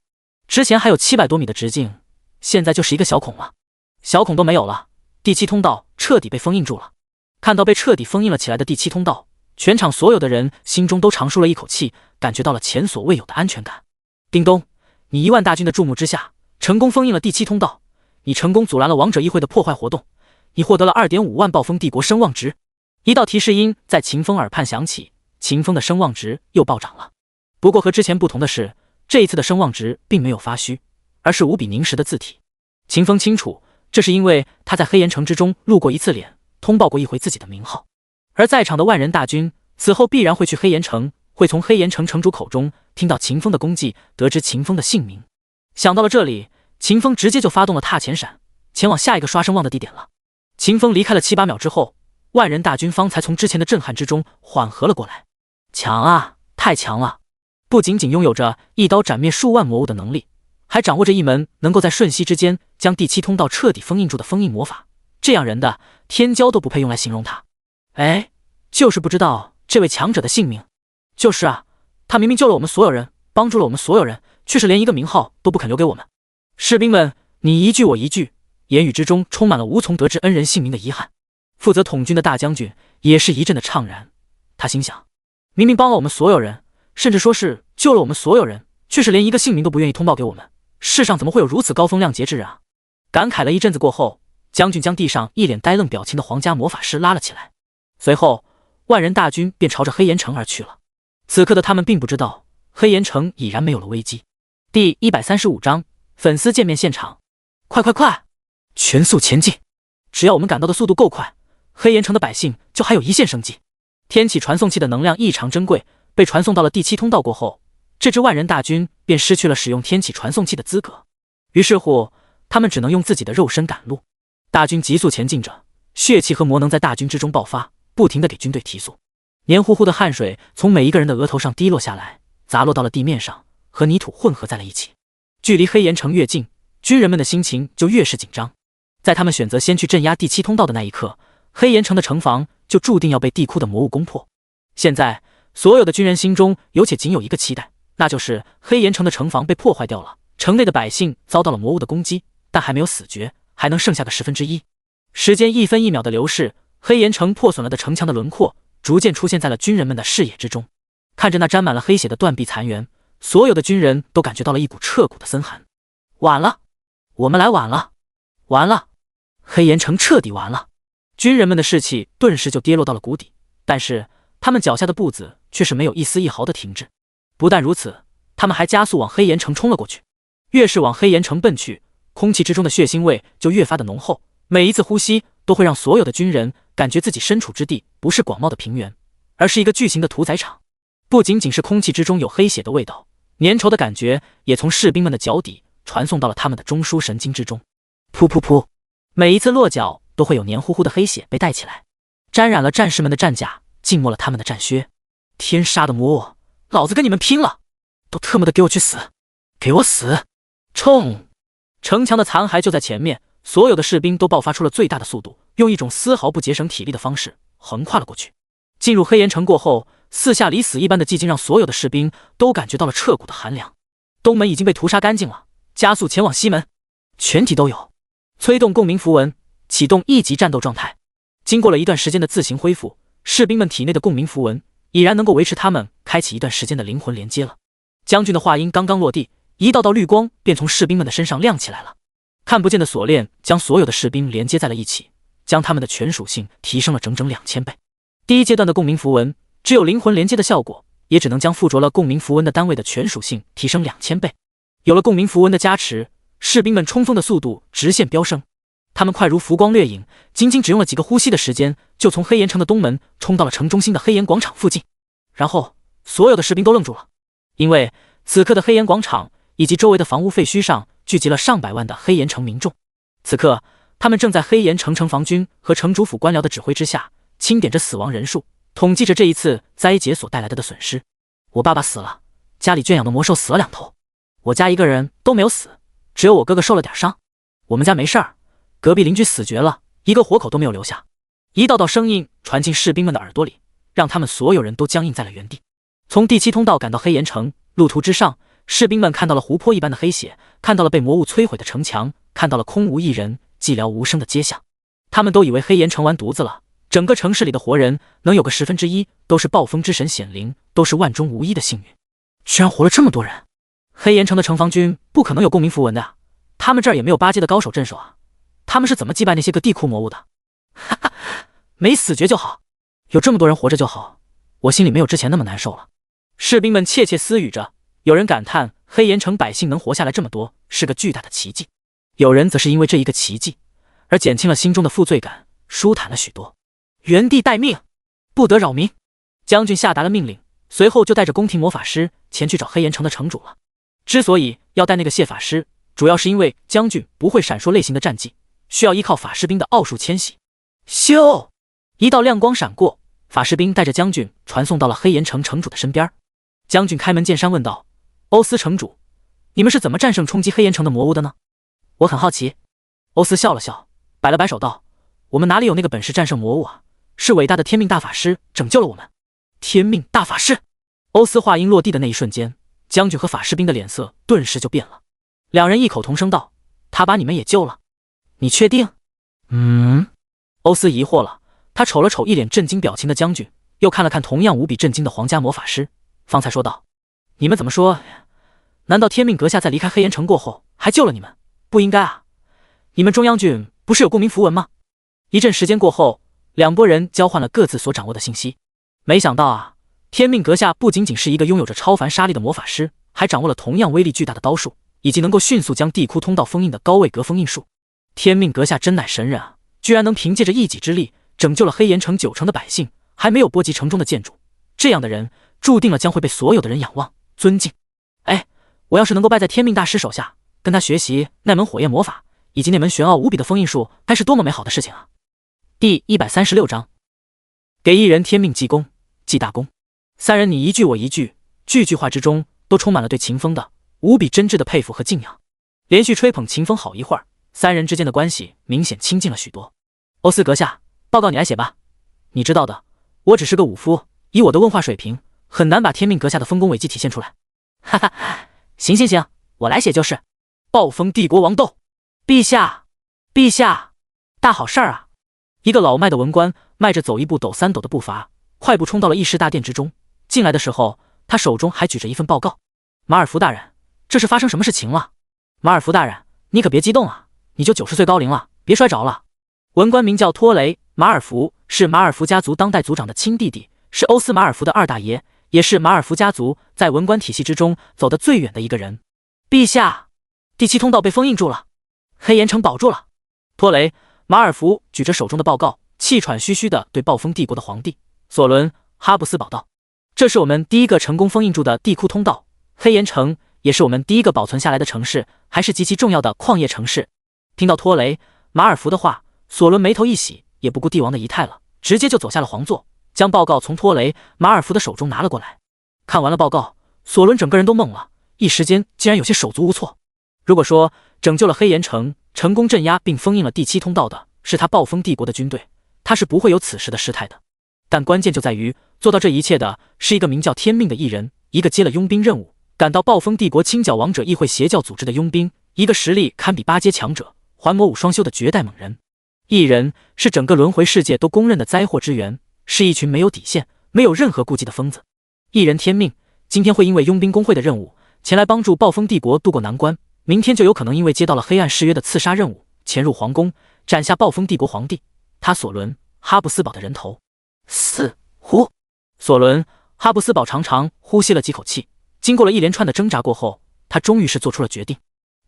之前还有700多米的直径，现在就是一个小孔了，小孔都没有了，第7通道彻底被封印住了。看到被彻底封印了起来的第7通道，全场所有的人心中都长舒了一口气，感觉到了前所未有的安全感。叮咚，你1万大军的注目之下，成功封印了第7通道，你成功阻拦了王者议会的破坏活动，你获得了2.5万暴风帝国声望值。一道提示音在秦风耳畔响起，秦风的声望值又暴涨了。不过和之前不同的是，这一次的声望值并没有发虚，而是无比凝实的字体。秦风清楚，这是因为他在黑岩城之中露过一次脸，通报过一回自己的名号。而在场的万人大军此后必然会去黑岩城，会从黑岩城城主口中听到秦风的功绩，得知秦风的姓名。想到了这里，秦风直接就发动了踏前闪，前往下一个刷声望的地点了。秦风离开了7、8秒之后，万人大军方才从之前的震撼之中缓和了过来。强啊，太强了！不仅仅拥有着一刀斩灭数万魔物的能力，还掌握着一门能够在瞬息之间将第7通道彻底封印住的封印魔法。这样人的天骄都不配用来形容他。哎，就是不知道这位强者的姓名。就是啊，他明明救了我们所有人，帮助了我们所有人，却是连一个名号都不肯留给我们。士兵们，你一句我一句，言语之中充满了无从得知恩人姓名的遗憾。负责统军的大将军也是一阵的怅然，他心想，明明帮了我们所有人，甚至说是救了我们所有人，却是连一个姓名都不愿意通报给我们，世上怎么会有如此高风亮节之人啊？感慨了一阵子过后，将军将地上一脸呆愣表情的皇家魔法师拉了起来，随后万人大军便朝着黑岩城而去了。此刻的他们并不知道，黑岩城已然没有了危机。第135章粉丝见面现场。快，全速前进！只要我们赶到的速度够快，黑岩城的百姓就还有一线生机。天启传送器的能量异常珍贵，被传送到了第7通道过后，这支万人大军便失去了使用天启传送器的资格。于是乎，他们只能用自己的肉身赶路。大军急速前进着，血气和魔能在大军之中爆发，不停地给军队提速。黏糊糊的汗水从每一个人的额头上滴落下来，砸落到了地面上，和泥土混合在了一起。距离黑岩城越近，军人们的心情就越是紧张。在他们选择先去镇压第7通道的那一刻，黑岩城的城防就注定要被地窟的魔物攻破。现在所有的军人心中有且仅有一个期待，那就是黑岩城的城防被破坏掉了，城内的百姓遭到了魔物的攻击，但还没有死绝，还能剩下个1/10。时间一分一秒的流逝，黑岩城破损了的城墙的轮廓逐渐出现在了军人们的视野之中。看着那沾满了黑血的断壁残垣，所有的军人都感觉到了一股彻骨的森寒。晚了，我们来晚了，完了，黑岩城彻底完了。军人们的士气顿时就跌落到了谷底，但是他们脚下的步子却是没有一丝一毫的停滞。不但如此，他们还加速往黑岩城冲了过去。越是往黑岩城奔去，空气之中的血腥味就越发的浓厚，每一次呼吸都会让所有的军人感觉自己身处之地不是广袤的平原，而是一个巨型的屠宰场。不仅仅是空气之中有黑血的味道，粘稠的感觉也从士兵们的脚底传送到了他们的中枢神经之中。噗噗噗，每一次落脚都会有黏糊糊的黑血被带起来，沾染了战士们的战甲，浸没了他们的战靴。天杀的魔物，老子跟你们拼了！都特么的给我去死！给我死！冲！城墙的残骸就在前面，所有的士兵都爆发出了最大的速度，用一种丝毫不节省体力的方式横跨了过去。进入黑岩城过后，四下离死一般的寂静让所有的士兵都感觉到了彻骨的寒凉。东门已经被屠杀干净了，加速前往西门。全体都有，催动共鸣符文，启动1级战斗状态。经过了一段时间的自行恢复，士兵们体内的共鸣符文已然能够维持他们开启一段时间的灵魂连接了。将军的话音刚刚落地，一道道绿光便从士兵们的身上亮起来了。看不见的锁链将所有的士兵连接在了一起，将他们的全属性提升了整整2000倍。第一阶段的共鸣符文只有灵魂连接的效果，也只能将附着了共鸣符文的单位的全属性提升2000倍。有了共鸣符文的加持，士兵们冲锋的速度直线飙升。他们快如浮光掠影，仅仅只用了几个呼吸的时间，就从黑岩城的东门冲到了城中心的黑岩广场附近。然后所有的士兵都愣住了，因为此刻的黑岩广场以及周围的房屋废墟上聚集了上百万的黑岩城民众。此刻他们正在黑岩城城防军和城主府官僚的指挥之下，清点着死亡人数，统计着这一次灾劫所带来的损失。我爸爸死了，家里圈养的魔兽死了2头，我家一个人都没有死，只有我哥哥受了点伤。我们家没事儿，隔壁邻居死绝了，一个活口都没有留下。一道道声音传进士兵们的耳朵里，让他们所有人都僵硬在了原地。从第7通道赶到黑岩城，路途之上，士兵们看到了湖泊一般的黑血，看到了被魔物摧毁的城墙，看到了空无一人、寂寥无声的街巷。他们都以为黑岩城完犊子了，整个城市里的活人能有个1/10都是暴风之神显灵，都是万中无一的幸运。居然活了这么多人！黑岩城的城防军不可能有共鸣符文的啊，他们这儿也没有8阶的高手镇守啊，他们是怎么击败那些个地库魔物的？哈哈，没死绝就好，有这么多人活着就好，我心里没有之前那么难受了。士兵们窃窃私语着，有人感叹黑岩城百姓能活下来这么多是个巨大的奇迹，有人则是因为这一个奇迹而减轻了心中的负罪感，舒坦了许多。原地待命，不得扰民。将军下达了命令，随后就带着宫廷魔法师前去找黑岩城的城主了。之所以要带那个谢法师，主要是因为将军不会闪烁类型的战技，需要依靠法师兵的奥数迁徙。咻！一道亮光闪过，法师兵带着将军传送到了黑岩城城主的身边。将军开门见山问道：欧斯城主，你们是怎么战胜冲击黑岩城的魔物的呢？我很好奇。欧斯笑了笑，摆了摆手道：我们哪里有那个本事战胜魔物啊，是伟大的天命大法师拯救了我们。天命大法师！欧斯话音落地的那一瞬间，将军和法师兵的脸色顿时就变了。两人异口同声道：他把你们也救了？你确定？欧斯疑惑了，他瞅了瞅一脸震惊表情的将军，又看了看同样无比震惊的皇家魔法师，方才说道：你们怎么说？难道天命阁下在离开黑岩城过后还救了你们？不应该啊，你们中央军不是有共鸣符文吗？一阵时间过后，两拨人交换了各自所掌握的信息。没想到啊，天命阁下不仅仅是一个拥有着超凡杀力的魔法师，还掌握了同样威力巨大的刀术，以及能够迅速将地窟通道封印的高位格封印术。天命阁下真乃神人啊，居然能凭借着一己之力拯救了黑岩城9成的百姓，还没有波及城中的建筑。这样的人注定了将会被所有的人仰望尊敬。哎，我要是能够拜在天命大师手下，跟他学习那门火焰魔法以及那门玄奥无比的封印术，该是多么美好的事情啊！第136章，给一人天命记功记大功。三人你一句我一句，句句话之中都充满了对秦风的无比真挚的佩服和敬仰。连续吹捧秦风好一会儿，三人之间的关系明显亲近了许多。欧斯阁下，报告你来写吧。你知道的，我只是个武夫，以我的问话水平，很难把天命阁下的丰功伟绩体现出来。哈哈，行，我来写就是。暴风帝国王斗，陛下，陛下，大好事儿啊！一个老迈的文官迈着走一步抖三抖的步伐，快步冲到了议事大殿之中。进来的时候，他手中还举着一份报告。马尔福大人，这是发生什么事情了？马尔福大人，你可别激动啊，你就90岁高龄了，别摔着了。文官名叫托雷·马尔福，是马尔福家族当代族长的亲弟弟，是欧斯马尔福的二大爷，也是马尔福家族在文官体系之中走得最远的一个人。陛下，第7通道被封印住了，黑岩城保住了。托雷·马尔福举着手中的报告，气喘吁吁地对暴风帝国的皇帝索伦·哈布斯堡道：“这是我们第一个成功封印住的地库通道，黑岩城也是我们第一个保存下来的城市，还是极其重要的矿业城市。”听到托雷·马尔福的话，索伦眉头一喜，也不顾帝王的仪态了，直接就走下了皇座，将报告从托雷·马尔福的手中拿了过来。看完了报告，索伦整个人都懵了，一时间竟然有些手足无措。如果说拯救了黑岩城，成功镇压并封印了第7通道的是他暴风帝国的军队，他是不会有此时的失态的。但关键就在于做到这一切的是一个名叫天命的异人，一个接了佣兵任务赶到暴风帝国清剿王者议会邪教组织的佣兵，一个实力堪比8阶强者环魔武双修的绝代猛人。异人是整个轮回世界都公认的灾祸之源，是一群没有底线、没有任何顾忌的疯子。异人天命今天会因为佣兵工会的任务前来帮助暴风帝国渡过难关，明天就有可能因为接到了黑暗誓约的刺杀任务潜入皇宫，斩下暴风帝国皇帝他索伦·哈布斯堡的人头。死呼！索伦·哈布斯堡长长呼吸了几口气，经过了一连串的挣扎过后，他终于是做出了决定：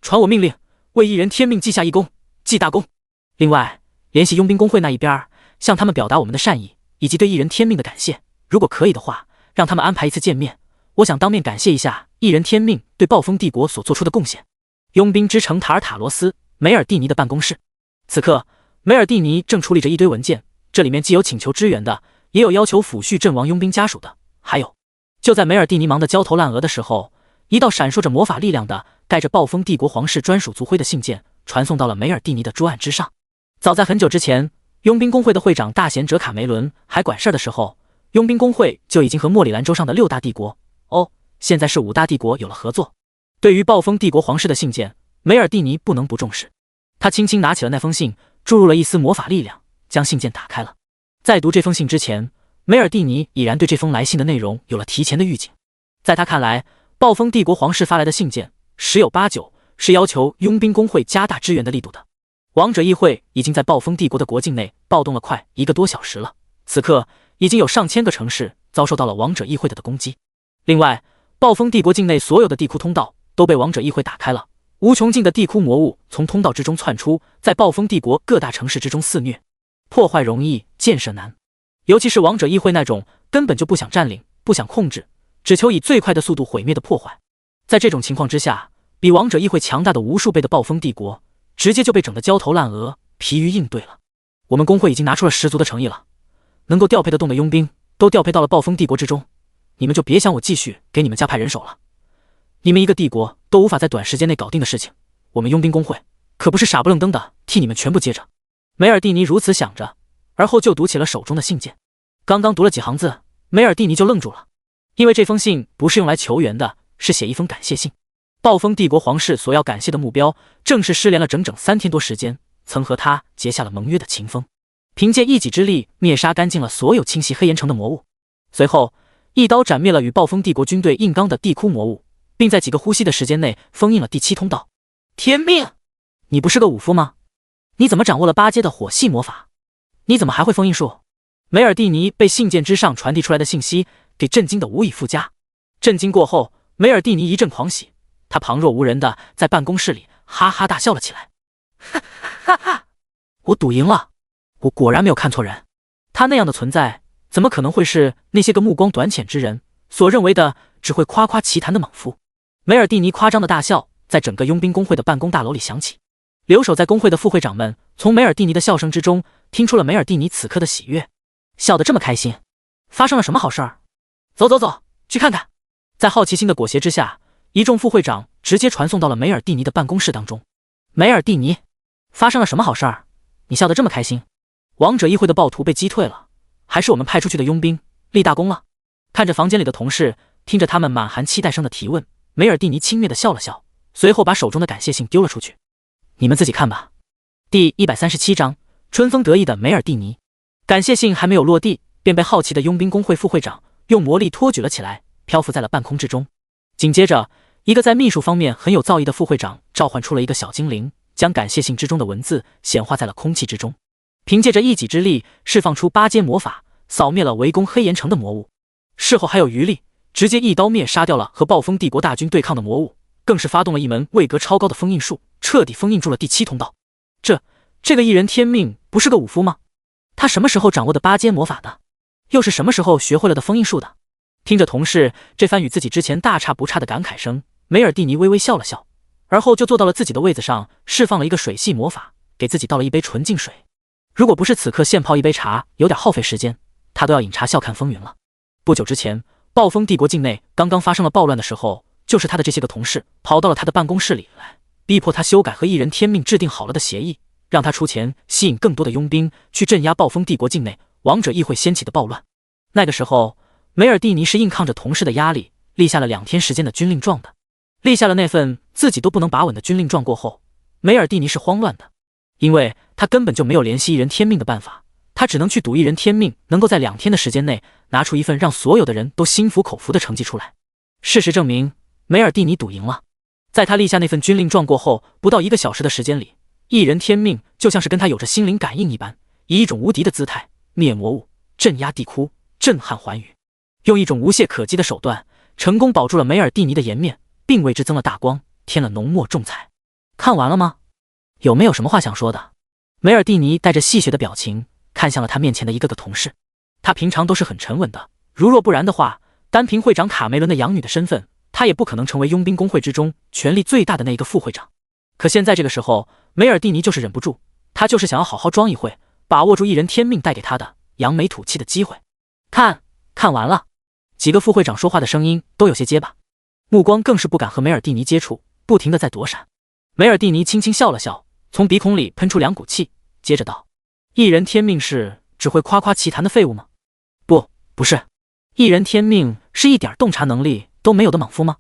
传我命令，为异人天命记下一功，记大功。另外，联系佣兵工会那一边，向他们表达我们的善意以及对异人天命的感谢。如果可以的话，让他们安排一次见面，我想当面感谢一下异人天命对暴风帝国所做出的贡献。佣兵之城塔尔塔罗斯，梅尔蒂尼的办公室。此刻，梅尔蒂尼正处理着一堆文件，这里面既有请求支援的，也有要求抚恤阵亡佣兵家属的，还有……就在梅尔蒂尼忙得焦头烂额的时候，一道闪烁着魔法力量的、带着暴风帝国皇室专属族徽的信件传送到了梅尔蒂尼的桌案之上。早在很久之前，佣兵工会的会长大贤者卡梅伦还管事儿的时候，佣兵工会就已经和莫里兰州上的6大帝国现在是5大帝国有了合作。对于暴风帝国皇室的信件，梅尔蒂尼不能不重视。他轻轻拿起了那封信，注入了一丝魔法力量，将信件打开了。在读这封信之前，梅尔蒂尼已然对这封来信的内容有了提前的预警。在他看来，暴风帝国皇室发来的信件十有八九是要求佣兵工会加大支援的力度的。王者议会已经在暴风帝国的国境内暴动了快1个多小时了，此刻已经有上千个城市遭受到了王者议会的攻击。另外，暴风帝国境内所有的地库通道都被王者议会打开了，无穷尽的地窟魔物从通道之中窜出，在暴风帝国各大城市之中肆虐。破坏容易，建设难，尤其是王者议会那种根本就不想占领、不想控制，只求以最快的速度毁灭的破坏。在这种情况之下，比王者议会强大的无数倍的暴风帝国直接就被整得焦头烂额，疲于应对了。我们工会已经拿出了十足的诚意了，能够调配得动的佣兵都调配到了暴风帝国之中，你们就别想我继续给你们加派人手了。你们一个帝国都无法在短时间内搞定的事情，我们佣兵工会可不是傻不愣登的替你们全部接着。梅尔蒂尼如此想着，而后就读起了手中的信件。刚刚读了几行字，梅尔蒂尼就愣住了，因为这封信不是用来求援的，是写一封感谢信。暴风帝国皇室所要感谢的目标，正是失联了整整3天多时间，曾和他结下了盟约的秦风，凭借一己之力灭杀干净了所有侵袭黑岩城的魔物，随后一刀斩灭了与暴风帝国军队硬刚的地窟魔物，并在几个呼吸的时间内封印了第7通道。天命，你不是个武夫吗？你怎么掌握了8阶的火系魔法？你怎么还会封印术？梅尔蒂尼被信件之上传递出来的信息给震惊的无以复加。震惊过后，梅尔蒂尼一阵狂喜，他旁若无人的在办公室里哈哈大笑了起来。哈哈哈！我赌赢了，我果然没有看错人。他那样的存在，怎么可能会是那些个目光短浅之人所认为的只会夸夸其谈的莽夫？梅尔蒂尼夸张的大笑在整个佣兵工会的办公大楼里响起。留守在工会的副会长们从梅尔蒂尼的笑声之中听出了梅尔蒂尼此刻的喜悦，笑得这么开心，发生了什么好事儿？走走走，去看看。在好奇心的裹挟之下，一众副会长直接传送到了梅尔蒂尼的办公室当中。梅尔蒂尼，发生了什么好事儿？你笑得这么开心？王者议会的暴徒被击退了，还是我们派出去的佣兵立大功了？看着房间里的同事，听着他们满含期待声的提问，梅尔蒂尼轻蔑地笑了笑，随后把手中的感谢信丢了出去。你们自己看吧。第137章，春风得意的梅尔蒂尼。感谢信还没有落地，便被好奇的佣兵工会副会长用魔力托举了起来，漂浮在了半空之中。紧接着，一个在秘术方面很有造诣的副会长召唤出了一个小精灵，将感谢信之中的文字显化在了空气之中。凭借着一己之力，释放出8阶魔法，扫灭了围攻黑岩城的魔物。事后还有余力，直接一刀灭杀掉了和暴风帝国大军对抗的魔物，更是发动了一门位格超高的封印术，彻底封印住了第7通道。这个一人天命不是个武夫吗？他什么时候掌握的8阶魔法的？又是什么时候学会了的封印术的？听着同事这番与自己之前大差不差的感慨声，梅尔蒂尼微微笑了笑，而后就坐到了自己的位子上，释放了一个水系魔法，给自己倒了一杯纯净水。如果不是此刻现泡一杯茶有点耗费时间，他都要饮茶笑看风云了。不久之前，暴风帝国境内刚刚发生了暴乱的时候，就是他的这些个同事跑到了他的办公室里来，逼迫他修改和一人天命制定好了的协议，让他出钱吸引更多的佣兵去镇压暴风帝国境内王者议会掀起的暴乱。那个时候，梅尔蒂尼是硬抗着同事的压力，立下了2天时间的军令状的。立下了那份自己都不能把稳的军令状过后，梅尔蒂尼是慌乱的，因为他根本就没有联系一人天命的办法，他只能去赌一人天命能够在2天的时间内拿出一份让所有的人都心服口服的成绩出来。事实证明，梅尔蒂尼赌赢了。在他立下那份军令状过后，不到1个小时的时间里，一人天命就像是跟他有着心灵感应一般，以一种无敌的姿态灭魔物、镇压地窟、震撼寰宇，用一种无懈可击的手段，成功保住了梅尔蒂尼的颜面，并为之增了大光，添了浓墨重彩。看完了吗？有没有什么话想说的？梅尔蒂尼带着戏谑的表情看向了他面前的一个个同事。他平常都是很沉稳的，如若不然的话，单凭会长卡梅伦的养女的身份，他也不可能成为佣兵工会之中权力最大的那一个副会长。可现在这个时候，梅尔蒂尼就是忍不住，他就是想要好好装一会，把握住一人天命带给他的扬眉吐气的机会。看完了。几个副会长说话的声音都有些结巴，目光更是不敢和梅尔蒂尼接触，不停地在躲闪。梅尔蒂尼轻轻笑了笑，从鼻孔里喷出2股气，接着道：一人天命是只会夸夸其谈的废物吗？不是，一人天命是一点洞察能力都没有的莽夫吗？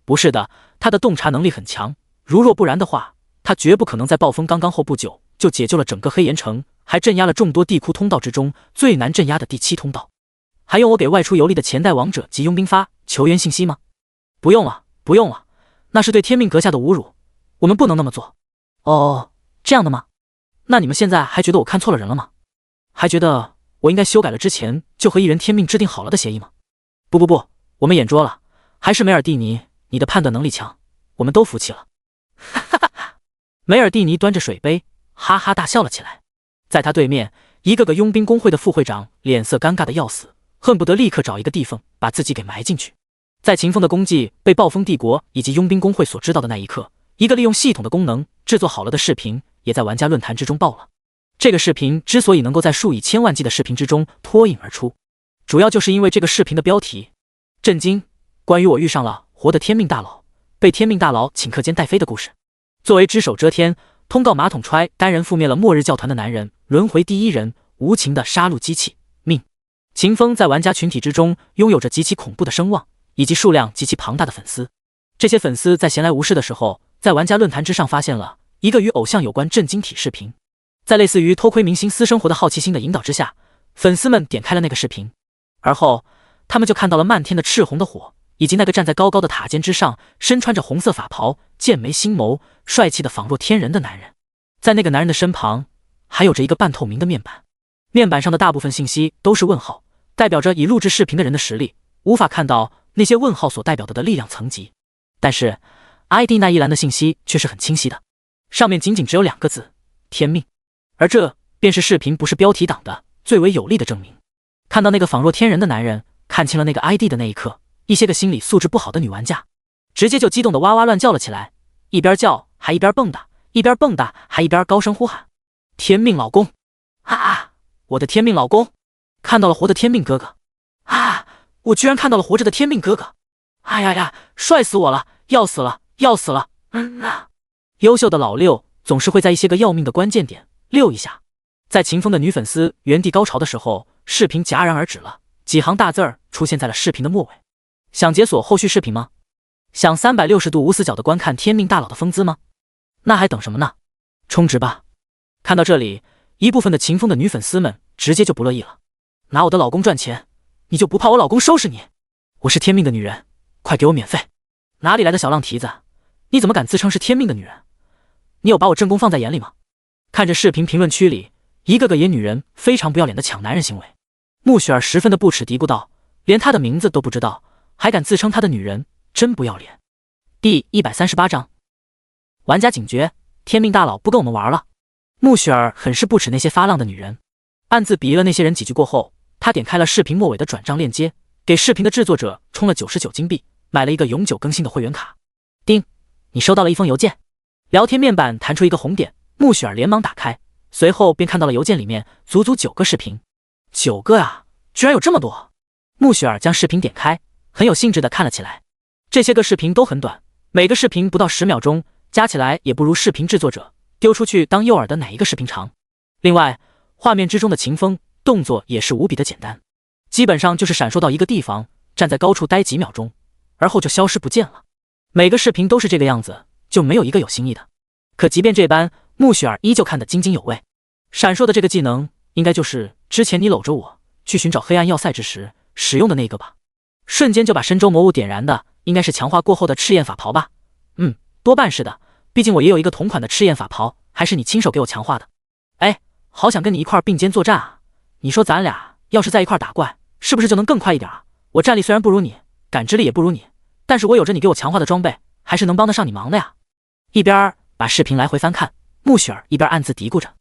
不是的，他的洞察能力很强，如若不然的话，他绝不可能在暴风刚刚后不久就解救了整个黑岩城，还镇压了众多地窟通道之中最难镇压的第7通道。还用我给外出游历的前代王者及佣兵发求援信息吗？不用了，那是对天命阁下的侮辱，我们不能那么做。哦，这样的吗？那你们现在还觉得我看错了人了吗？还觉得我应该修改了之前就和一人天命制定好了的协议吗？不，我们眼拙了，还是梅尔蒂尼，你的判断能力强，我们都服气了。哈哈哈哈！梅尔蒂尼端着水杯，哈哈大笑了起来。在他对面，一个个佣兵工会的副会长脸色尴尬的要死，恨不得立刻找一个地缝把自己给埋进去。在秦风的功绩被暴风帝国以及佣兵工会所知道的那一刻，一个利用系统的功能制作好了的视频也在玩家论坛之中爆了。这个视频之所以能够在数以千万计的视频之中脱颖而出，主要就是因为这个视频的标题：震惊，关于我遇上了活的天命大佬，被天命大佬顷刻间带飞的故事。作为只手遮天、通告马桶揣单人覆灭了末日教团的男人，轮回第1人，无情的杀戮机器命。秦风在玩家群体之中拥有着极其恐怖的声望，以及数量极其庞大的粉丝。这些粉丝在闲来无事的时候，在玩家论坛之上发现了一个与偶像有关震惊体视频。在类似于偷窥明星私生活的好奇心的引导之下，粉丝们点开了那个视频，而后他们就看到了漫天的赤红的火，以及那个站在高高的塔尖之上，身穿着红色法袍、剑眉星眸、帅气的仿若天人的男人。在那个男人的身旁，还有着一个半透明的面板，面板上的大部分信息都是问号，代表着已录制视频的人的实力，无法看到那些问号所代表的力量层级。但是 ID 那一栏的信息却是很清晰的，上面仅只有2个字：天命。而这便是视频不是标题党的最为有力的证明。看到那个仿若天人的男人，看清了那个 ID 的那一刻，一些个心理素质不好的女玩家直接就激动的哇哇乱叫了起来，一边叫还一边蹦跶，一边蹦跶还一边高声呼喊：天命老公啊，我的天命老公，看到了活的天命哥哥啊，我居然看到了活着的天命哥哥，哎呀，帅死我了，要死了，优秀的老六总是会在一些个要命的关键点溜一下。在秦风的女粉丝原地高潮的时候，视频戛然而止了，几行大字儿出现在了视频的末尾。想解锁后续视频吗？想360度无死角的观看天命大佬的风姿吗？那还等什么呢？充值吧！看到这里，一部分的秦风的女粉丝们直接就不乐意了。拿我的老公赚钱，你就不怕我老公收拾你？我是天命的女人，快给我免费！哪里来的小浪蹄子？你怎么敢自称是天命的女人？你有把我正宫放在眼里吗？看着视频评论区里一个个野女人非常不要脸的抢男人行为，穆雪儿十分的不耻嘀咕道：连她的名字都不知道，还敢自称她的女人，真不要脸。第138章，玩家警觉，天命大佬不跟我们玩了。穆雪儿很是不耻那些发浪的女人，暗自鄙夷了那些人几句过后，她点开了视频末尾的转账链接，给视频的制作者充了99金币，买了一个永久更新的会员卡。叮，你收到了一封邮件。聊天面板弹出一个红点，穆雪儿连忙打开，随后便看到了邮件里面足足9个视频。9个啊，居然有这么多！穆雪儿将视频点开，很有兴致地看了起来。这些个视频都很短，每个视频不到10秒钟，加起来也不如视频制作者丢出去当诱饵的哪一个视频长。另外，画面之中的秦风动作也是无比的简单，基本上就是闪烁到一个地方，站在高处待几秒钟，而后就消失不见了。每个视频都是这个样子，就没有一个有新意的。可即便这般，穆雪儿依旧看得津津有味。闪烁的这个技能，应该就是之前你搂着我去寻找黑暗要塞之时使用的那个吧？瞬间就把神州魔物点燃的，应该是强化过后的赤焰法袍吧？多半是的，毕竟我也有一个同款的赤焰法袍，还是你亲手给我强化的。哎，好想跟你一块并肩作战啊！你说咱俩要是在一块打怪，是不是就能更快一点啊？我战力虽然不如你，感知力也不如你，但是我有着你给我强化的装备，还是能帮得上你忙的呀。一边把视频来回翻看，穆雪儿一边暗自嘀咕着。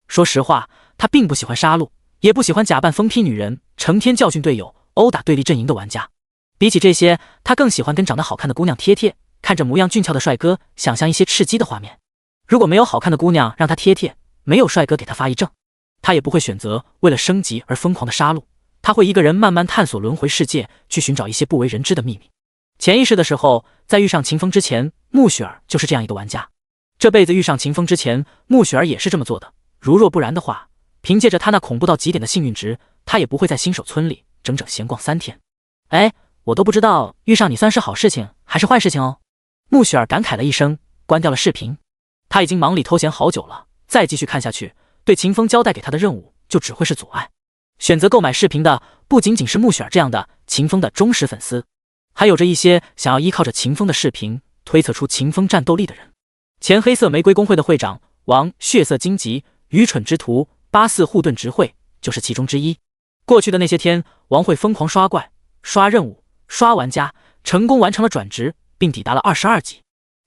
说实话，她并不喜欢杀戮，也不喜欢假扮疯批女人，成天教训队友，殴打对立阵营的玩家。比起这些，她更喜欢跟长得好看的姑娘贴贴，看着模样俊俏的帅哥，想象一些刺激的画面。如果没有好看的姑娘让她贴贴，没有帅哥给她发一证，她也不会选择为了升级而疯狂的杀戮。她会一个人慢慢探索轮回世界，去寻找一些不为人知的秘密。潜意识的时候，在遇上秦风之前，穆雪儿就是这样一个玩家。这辈子遇上秦风之前，穆雪儿也是这么做的。如若不然的话，凭借着她那恐怖到极点的幸运值，她也不会在新手村里整整闲逛3天。哎，我都不知道遇上你算是好事情还是坏事情哦。穆雪儿感慨了一声，关掉了视频。她已经忙里偷闲好久了，再继续看下去，对秦风交代给她的任务就只会是阻碍。选择购买视频的不仅仅是穆雪儿这样的秦风的忠实粉丝，还有着一些想要依靠着秦风的视频推测出秦风战斗力的人。前黑色玫瑰公会的会长王血色荆棘愚蠢之徒84护盾直会就是其中之一。过去的那些天，王会疯狂刷怪、刷任务、刷玩家，成功完成了转职，并抵达了22级。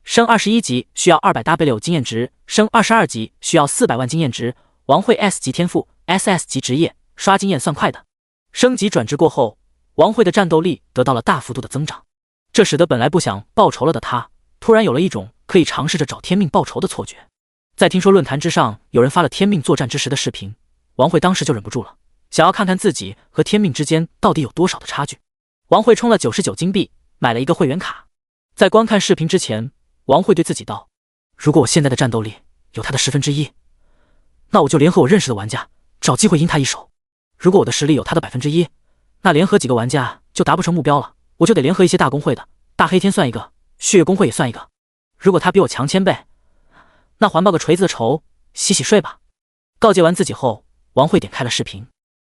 升21级需要200W 经验值，升22级需要400万经验值。王会 S 级天赋 SS 级职业，刷经验算快的。升级转职过后，王会的战斗力得到了大幅度的增长，这使得本来不想报仇了的他，突然有了一种可以尝试着找天命报仇的错觉。在听说论坛之上有人发了天命作战之时的视频，王会当时就忍不住了，想要看看自己和天命之间到底有多少的差距。王会充了99金币，买了一个会员卡。在观看视频之前，王会对自己道：如果我现在的战斗力有他的1/10，那我就联合我认识的玩家，找机会赢他一手。如果我的实力有他的1%，那联合几个玩家就达不成目标了，我就得联合一些大公会的，大黑天算一个，血月公会也算一个。如果他比我强1000倍，那还报个锤子的仇，洗洗睡吧。告诫完自己后，王会点开了视频，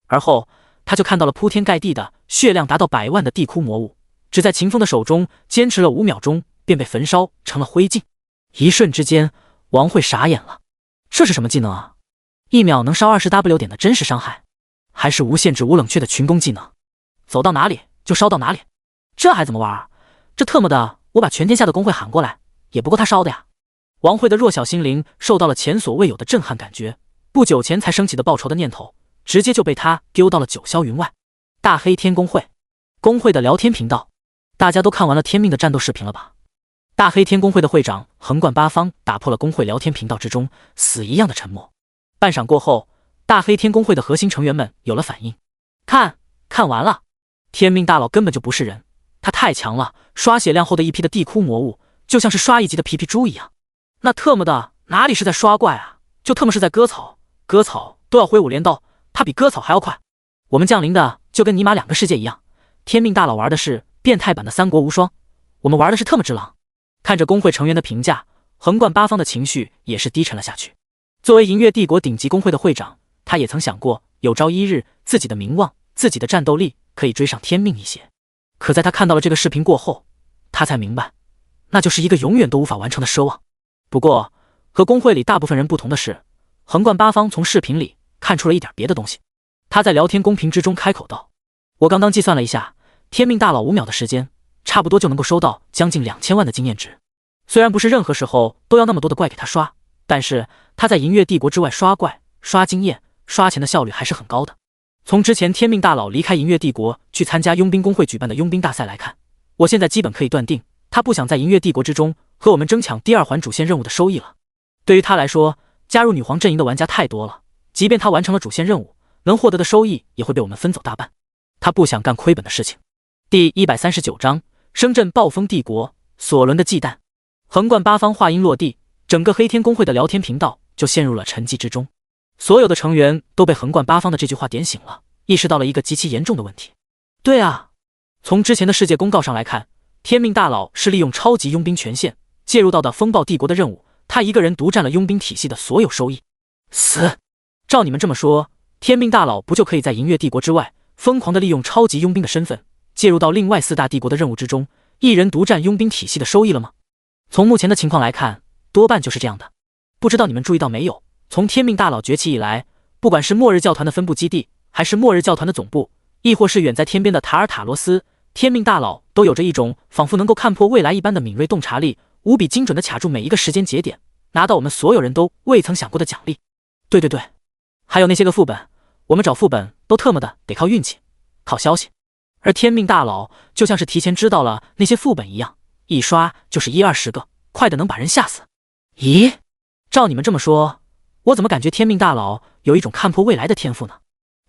而后他就看到了铺天盖地的血量达到100万的地窟魔物，只在秦风的手中坚持了5秒钟，便被焚烧成了灰烬。一瞬之间，王会傻眼了，这是什么技能啊？1秒能烧20W 点的真实伤害，还是无限制无冷却的群攻技能？走到哪里就烧到哪里，这还怎么玩啊？这特么的，我把全天下的公会喊过来，也不够他烧的呀！王会的弱小心灵受到了前所未有的震撼感觉，不久前才升起的报仇的念头，直接就被他丢到了九霄云外。大黑天公会，公会的聊天频道，大家都看完了天命的战斗视频了吧？大黑天公会的会长横贯八方，打破了公会聊天频道之中死一样的沉默。半晌过后，大黑天公会的核心成员们有了反应。看完了，天命大佬根本就不是人，他太强了，刷血量后的一批的地窟魔物，就像是刷1级的皮皮猪一样。那特么的哪里是在刷怪啊，就特么是在割草，割草都要挥舞镰刀，他比割草还要快。我们降临的就跟尼玛2个世界一样，天命大佬玩的是变态版的三国无双，我们玩的是特么只狼。看着工会成员的评价，横贯八方的情绪也是低沉了下去。作为银月帝国顶级工会的会长，他也曾想过，有朝一日自己的名望、自己的战斗力可以追上天命一些。可在他看到了这个视频过后，他才明白，那就是一个永远都无法完成的奢望。不过，和工会里大部分人不同的是，横贯八方从视频里看出了一点别的东西。他在聊天公屏之中开口道：“我刚刚计算了一下，天命大佬5秒的时间，差不多就能够收到将近2000万的经验值。虽然不是任何时候都要那么多的怪给他刷，但是他在银月帝国之外刷怪、刷经验、刷钱的效率还是很高的。从之前天命大佬离开银月帝国去参加佣兵工会举办的佣兵大赛来看，我现在基本可以断定，他不想在银月帝国之中和我们争抢第2环主线任务的收益了。对于他来说，加入女皇阵营的玩家太多了，即便他完成了主线任务，能获得的收益也会被我们分走大半。他不想干亏本的事情。”第139章声震暴风帝国，索伦的忌惮。横贯八方话音落地，整个黑天工会的聊天频道就陷入了沉寂之中。所有的成员都被横贯八方的这句话点醒了，意识到了一个极其严重的问题。对啊，从之前的世界公告上来看，天命大佬是利用超级佣兵权限介入到的风暴帝国的任务，他一个人独占了佣兵体系的所有收益。死！照你们这么说，天命大佬不就可以在银月帝国之外疯狂地利用超级佣兵的身份介入到另外4大帝国的任务之中，一人独占佣兵体系的收益了吗？从目前的情况来看，多半就是这样的。不知道你们注意到没有，从天命大佬崛起以来，不管是末日教团的分部基地，还是末日教团的总部，亦或是远在天边的塔尔塔罗斯，天命大佬都有着一种仿佛能够看破未来一般的敏锐洞察力，无比精准地卡住每一个时间节点，拿到我们所有人都未曾想过的奖励。对，还有那些个副本，我们找副本都特么的得靠运气，靠消息。而天命大佬就像是提前知道了那些副本一样，一刷就是10-20个，快的能把人吓死。咦，照你们这么说，我怎么感觉天命大佬有一种看破未来的天赋呢？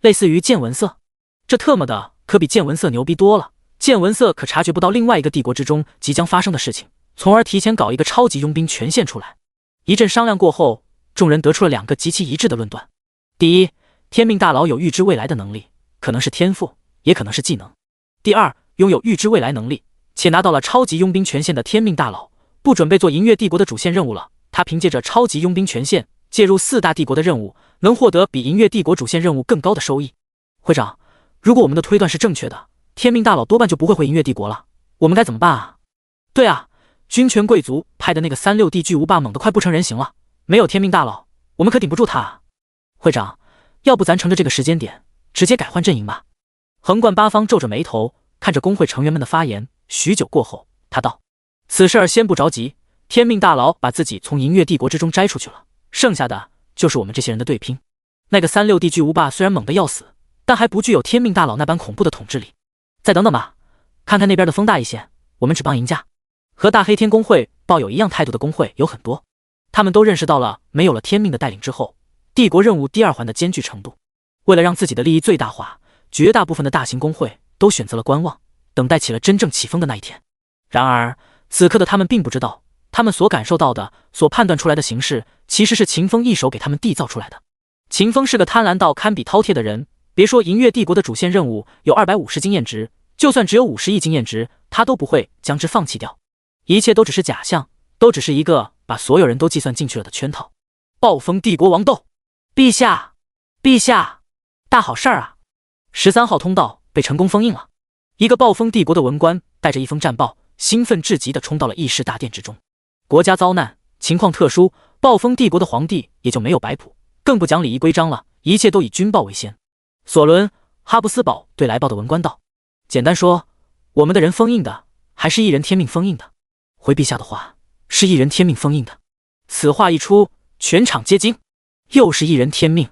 类似于见闻色，这特么的可比见闻色牛逼多了。见闻色可察觉不到另外一个帝国之中即将发生的事情，从而提前搞一个超级佣兵权限出来。一阵商量过后，众人得出了2个极其一致的论断。第一，天命大佬有预知未来的能力，可能是天赋，也可能是技能。第二，拥有预知未来能力且拿到了超级佣兵权限的天命大佬，不准备做银月帝国的主线任务了。他凭借着超级佣兵权限介入4大帝国的任务，能获得比银月帝国主线任务更高的收益。会长，如果我们的推断是正确的，天命大佬多半就不会回银月帝国了，我们该怎么办啊？对啊，军权贵族派的那个36D巨无霸猛得快不成人形了，没有天命大佬，我们可顶不住他啊。会长，要不咱乘着这个时间点直接改换阵营吧。横贯八方皱着眉头看着工会成员们的发言，许久过后，他道：“此事儿先不着急，天命大佬把自己从银月帝国之中摘出去了，剩下的就是我们这些人的对拼。那个36D巨无霸虽然猛得要死，但还不具有天命大佬那般恐怖的统治力。再等等吧，看看那边的风大一些，我们只帮赢家。”和大黑天工会抱有一样态度的工会有很多，他们都认识到了没有了天命的带领之后，帝国任务第2环的艰巨程度。为了让自己的利益最大化，绝大部分的大型工会都选择了观望，等待起了真正起风的那一天。然而此刻的他们并不知道，他们所感受到的、所判断出来的形势，其实是秦风一手给他们缔造出来的。秦风是个贪婪到堪比饕餮的人，别说银月帝国的主线任务有250经验值，就算只有50亿经验值，他都不会将之放弃掉。一切都只是假象，都只是一个把所有人都计算进去了的圈套。暴风帝国王斗，陛下，陛下，大好事儿啊！13号通道被成功封印了。一个暴风帝国的文官带着一封战报，兴奋至极地冲到了议事大殿之中。国家遭难，情况特殊，暴风帝国的皇帝也就没有摆谱，更不讲礼仪规章了，一切都以军报为先。索伦·哈布斯堡对来报的文官道：“简单说，我们的人封印的，还是一人天命封印的。回陛下的话，是一人天命封印的。”此话一出，全场皆惊。又是一人天命，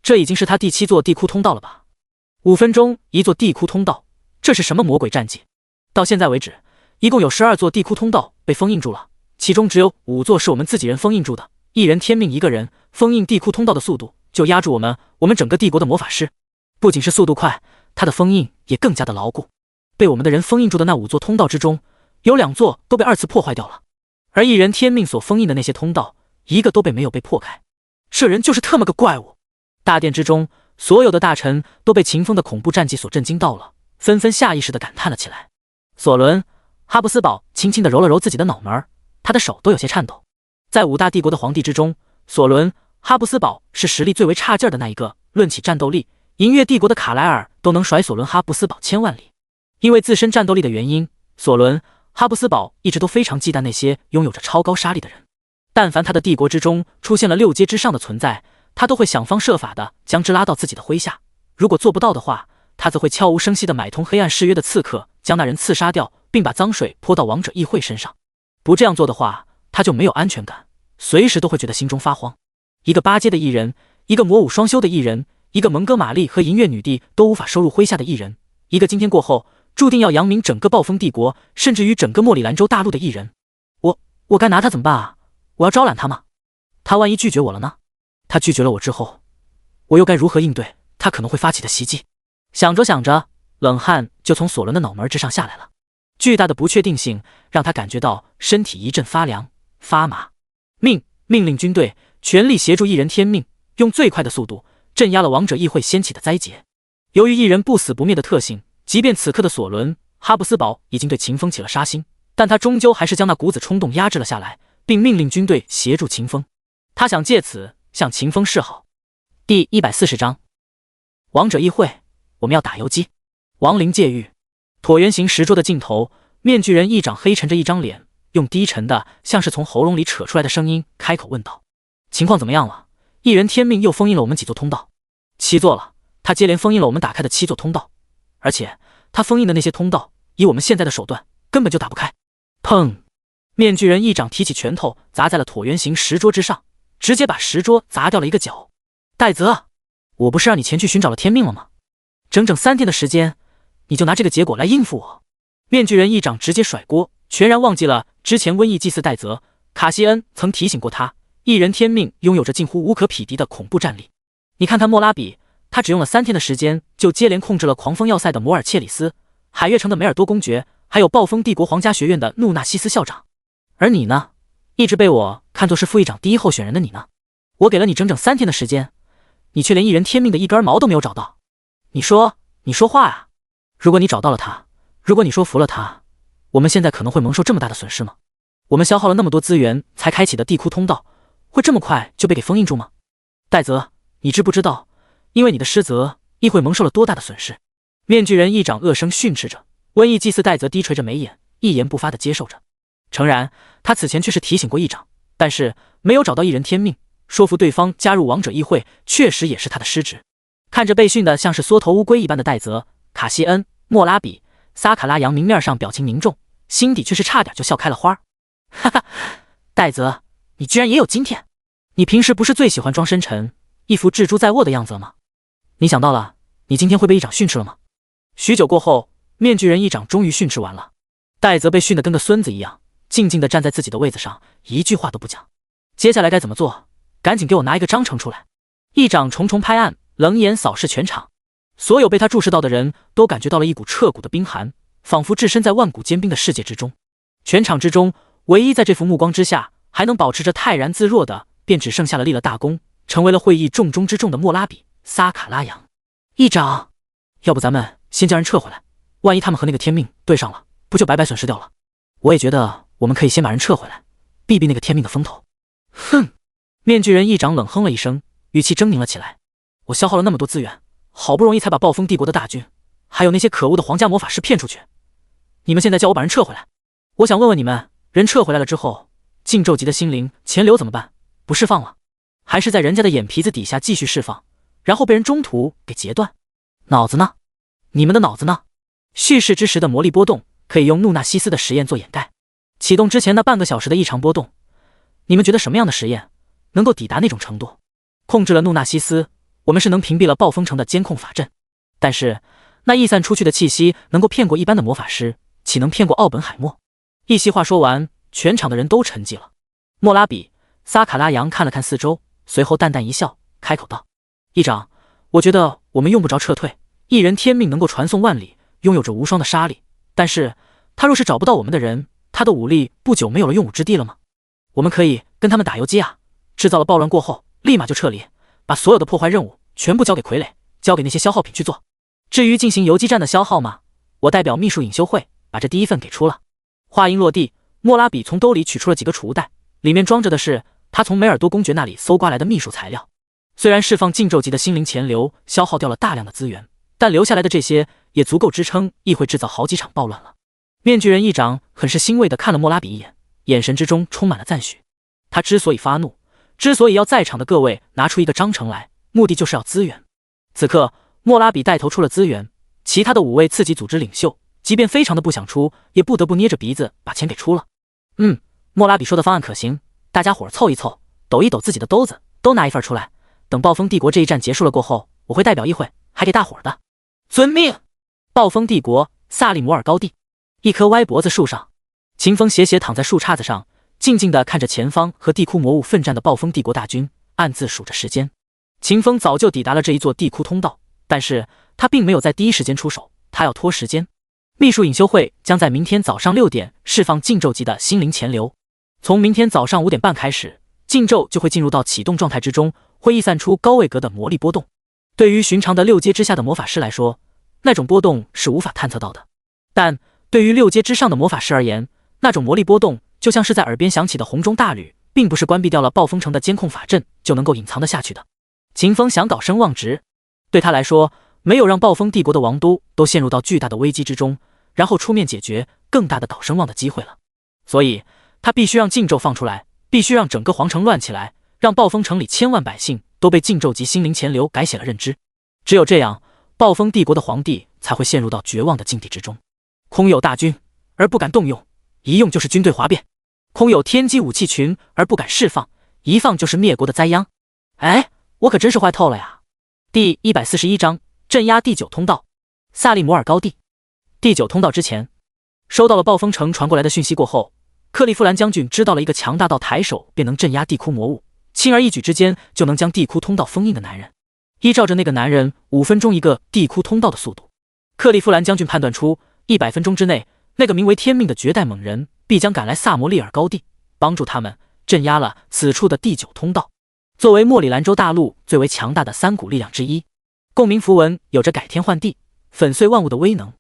这已经是他第7座地窟通道了吧？5分钟一座地窟通道，这是什么魔鬼战绩？到现在为止，一共有12座地窟通道被封印住了，其中只有5座是我们自己人封印住的。一人天命一个人封印地窟通道的速度，就压住我们整个帝国的魔法师。不仅是速度快，他的封印也更加的牢固。被我们的人封印住的那5座通道之中，有2座都被2次破坏掉了，而一人天命所封印的那些通道，一个都没有被破开。这人就是特么个怪物！大殿之中，所有的大臣都被秦风的恐怖战绩所震惊到了，纷纷下意识地感叹了起来。索伦·哈布斯堡轻轻地揉了揉自己的脑门，他的手都有些颤抖。在5大帝国的皇帝之中，索伦、哈布斯堡是实力最为差劲的那一个。论起战斗力，银月帝国的卡莱尔都能甩索伦、哈布斯堡千万里。因为自身战斗力的原因，索伦、哈布斯堡一直都非常忌惮那些拥有着超高杀力的人。但凡他的帝国之中出现了6阶之上的存在，他都会想方设法的将之拉到自己的麾下。如果做不到的话，他则会悄无声息地买通黑暗誓约的刺客，将那人刺杀掉，并把脏水泼到王者议会身上。不这样做的话，他就没有安全感，随时都会觉得心中发慌。一个8阶的异人，一个魔武双修的异人，一个蒙哥马利和银月女帝都无法收入麾下的异人，一个今天过后注定要扬名整个暴风帝国，甚至于整个莫里兰州大陆的异人。我该拿他怎么办啊？我要招揽他吗？他万一拒绝我了呢？他拒绝了我之后，我又该如何应对他可能会发起的袭击？想着想着，冷汗就从索伦的脑门之上下来了。巨大的不确定性让他感觉到身体一阵发凉发麻。命令军队全力协助异人天命，用最快的速度镇压了王者议会掀起的灾劫。由于异人不死不灭的特性，即便此刻的索伦、哈布斯堡已经对秦风起了杀心，但他终究还是将那股子冲动压制了下来，并命令军队协助秦风。他想借此向秦风示好。第140章，王者议会，我们要打游击。亡灵界狱，椭圆形石桌的尽头，面具人议长黑沉着一张脸，用低沉的像是从喉咙里扯出来的声音开口问道：情况怎么样了？异人天命又封印了我们几座通道？7座了，他接连封印了我们打开的7座通道，而且他封印的那些通道，以我们现在的手段根本就打不开。砰！面具人议长提起拳头砸在了椭圆形石桌之上，直接把石桌砸掉了一个角。戴泽，我不是让你前去寻找了天命了吗？整整3天的时间，你就拿这个结果来应付我？面具人议长直接甩锅，全然忘记了之前瘟疫祭祀戴泽，卡西恩曾提醒过他，异人天命拥有着近乎无可匹敌的恐怖战力。你看看莫拉比，他只用了3天的时间，就接连控制了狂风要塞的摩尔切里斯、海月城的梅尔多公爵，还有暴风帝国皇家学院的怒纳西斯校长。而你呢，一直被我看作是副议长第1候选人的你呢，我给了你整整3天的时间，你却连异人天命的一根毛都没有找到。你说话啊！如果你找到了他，如果你说服了他，我们现在可能会蒙受这么大的损失吗？我们消耗了那么多资源才开启的地窟通道，会这么快就被给封印住吗？戴泽，你知不知道，因为你的失责，议会蒙受了多大的损失？面具人议长恶声训斥着，瘟疫祭祀戴泽低垂着眉眼，一言不发地接受着。诚然，他此前确实提醒过议长，但是没有找到异人天命，说服对方加入王者议会，确实也是他的失职。看着被训得像是缩头乌龟一般的戴泽、卡西恩、莫拉比、萨卡拉扬明面上表情凝重，心底却是差点就笑开了花。哈哈，戴泽，你居然也有今天！你平时不是最喜欢装深沉，一副置诸在握的样子了吗？你想到了你今天会被议长训斥了吗？许久过后，面具人议长终于训斥完了。戴泽被训得跟个孙子一样，静静地站在自己的位子上，一句话都不讲。接下来该怎么做？赶紧给我拿一个章程出来！议长重重拍案，冷眼扫视全场，所有被他注视到的人都感觉到了一股彻骨的冰寒，仿佛置身在万古坚冰的世界之中。全场之中，唯一在这幅目光之下还能保持着泰然自若的，便只剩下了立了大功，成为了会议重中之重的莫拉比、萨卡拉扬。议长，要不咱们先将人撤回来，万一他们和那个天命对上了，不就白白损失掉了？我也觉得我们可以先把人撤回来，避避那个天命的风头。哼！面具人议长冷哼了一声，语气狰狞了起来。我消耗了那么多资源，好不容易才把暴风帝国的大军，还有那些可恶的皇家魔法师骗出去，你们现在叫我把人撤回来，我想问问你们，人撤回来了之后，禁咒级的心灵钱流怎么办？不释放了，还是在人家的眼皮子底下继续释放，然后被人中途给截断？脑子呢？你们的脑子呢？蓄势之时的魔力波动可以用怒纳西斯的实验做掩盖，启动之前那半个小时的异常波动，你们觉得什么样的实验能够抵达那种程度？控制了怒纳西斯，我们是能屏蔽了暴风城的监控法阵，但是那溢散出去的气息能够骗过一般的魔法师，岂能骗过奥本海默？一席话说完，全场的人都沉寂了。莫拉比、萨卡拉扬看了看四周，随后淡淡一笑，开口道：议长，我觉得我们用不着撤退，一人天命能够传送万里，拥有着无双的杀力，但是他若是找不到我们的人，他的武力不久没有了用武之地了吗？我们可以跟他们打游击啊，制造了暴乱过后立马就撤离，把所有的破坏任务全部交给傀儡，交给那些消耗品去做。至于进行游击战的消耗嘛，我代表秘术隐修会把这第一份给出了。话音落地，莫拉比从兜里取出了几个储物袋，里面装着的是他从梅尔多公爵那里搜刮来的秘术材料。虽然释放禁咒级的心灵潜流消耗掉了大量的资源，但留下来的这些也足够支撑议会制造好几场暴乱了。面具人议长很是欣慰地看了莫拉比一眼，眼神之中充满了赞许。他之所以发怒，之所以要在场的各位拿出一个章程来，目的就是要资源。此刻莫拉比带头出了资源，其他的5位次级组织领袖即便非常的不想出，也不得不捏着鼻子把钱给出了。莫拉比说的方案可行，大家伙凑一凑，抖一抖自己的兜子，都拿一份出来。等暴风帝国这一战结束了过后，我会代表议会，还给大伙的。遵命。暴风帝国萨利摩尔高地，一棵歪脖子树上，秦风斜斜躺在树杈子上，静静地看着前方和地窟魔物奋战的暴风帝国大军，暗自数着时间。秦风早就抵达了这一座地窟通道，但是他并没有在第一时间出手，他要拖时间。秘术隐修会将在明天早上6点释放禁咒级的心灵潜流，从明天早上5点半开始，禁咒就会进入到启动状态之中，会溢散出高位格的魔力波动。对于寻常的6阶之下的魔法师来说，那种波动是无法探测到的，但对于6阶之上的魔法师而言，那种魔力波动就像是在耳边响起的洪钟大吕，并不是关闭掉了暴风城的监控法阵就能够隐藏得下去的。秦风想搞声望值，对他来说，没有让暴风帝国的王都都陷入到巨大的危机之中，然后出面解决更大的搞声望的机会了。所以他必须让禁咒放出来，必须让整个皇城乱起来，让暴风城里千万百姓都被禁咒级心灵潜流改写了认知。只有这样，暴风帝国的皇帝才会陷入到绝望的境地之中。空有大军而不敢动用，一用就是军队哗变；空有天机武器群而不敢释放，一放就是灭国的灾殃。哎，我可真是坏透了呀！第141章镇压第9通道，萨利摩尔高地。第9通道之前，收到了暴风城传过来的讯息过后，克利夫兰将军知道了一个强大到抬手便能镇压地窟魔物，轻而易举之间就能将地窟通道封印的男人。依照着那个男人5分钟一个地窟通道的速度，克利夫兰将军判断出100分钟之内，那个名为天命的绝代猛人必将赶来萨摩利尔高地，帮助他们镇压了此处的第9通道。作为莫里兰州大陆最为强大的3股力量之一，共鸣符文有着改天换地、粉碎万物的威能。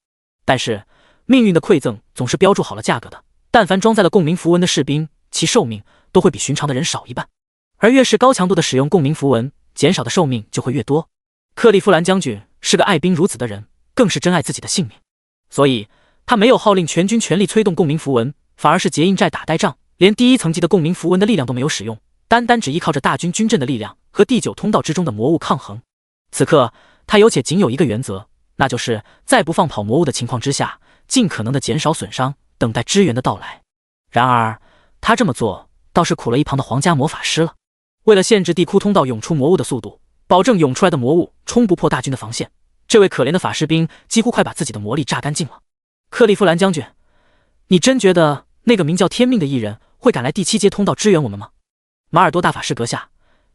但是命运的馈赠总是标注好了价格的，但凡装载了共鸣符文的士兵，其寿命都会比寻常的人少一半，而越是高强度的使用共鸣符文，减少的寿命就会越多。克利夫兰将军是个爱兵如子的人，更是珍爱自己的性命，所以他没有号令全军全力催动共鸣符文，反而是结印寨打呆仗，连第1层级的共鸣符文的力量都没有使用，单单只依靠着大军军阵的力量和第9通道之中的魔物抗衡。此刻他有且仅有一个原则，那就是在不放跑魔物的情况之下，尽可能的减少损伤，等待支援的到来。然而他这么做倒是苦了一旁的皇家魔法师了。为了限制地窟通道涌出魔物的速度，保证涌出来的魔物冲不破大军的防线，这位可怜的法师兵几乎快把自己的魔力榨干净了。克利夫兰将军，你真觉得那个名叫天命的异人会赶来第7阶通道支援我们吗？马尔多大法师阁下，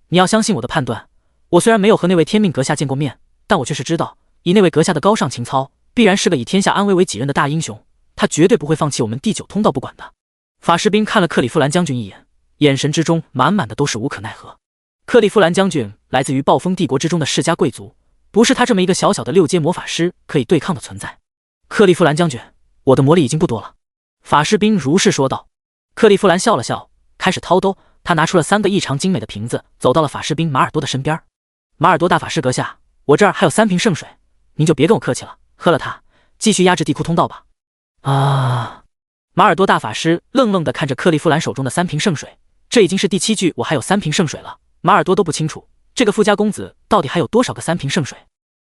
你要相信我的判断，我虽然没有和那位天命阁下见过面，但我却是知道，以那位阁下的高尚情操，必然是个以天下安危为己任的大英雄，他绝对不会放弃我们第9通道不管的。法师兵看了克利夫兰将军一眼，眼神之中满满的都是无可奈何。克利夫兰将军来自于暴风帝国之中的世家贵族，不是他这么一个小小的6阶魔法师可以对抗的存在。克利夫兰将军，我的魔力已经不多了。法师兵如是说道。克利夫兰笑了笑，开始掏兜，他拿出了3个异常精美的瓶子，走到了法师兵马尔多的身边。马尔多大法师阁下，我这儿还有3瓶圣水，您就别跟我客气了，喝了它，继续压制地窟通道吧。啊！马尔多大法师愣愣地看着克利夫兰手中的3瓶圣水，这已经是第7句我还有3瓶圣水了。马尔多都不清楚这个富家公子到底还有多少个3瓶圣水。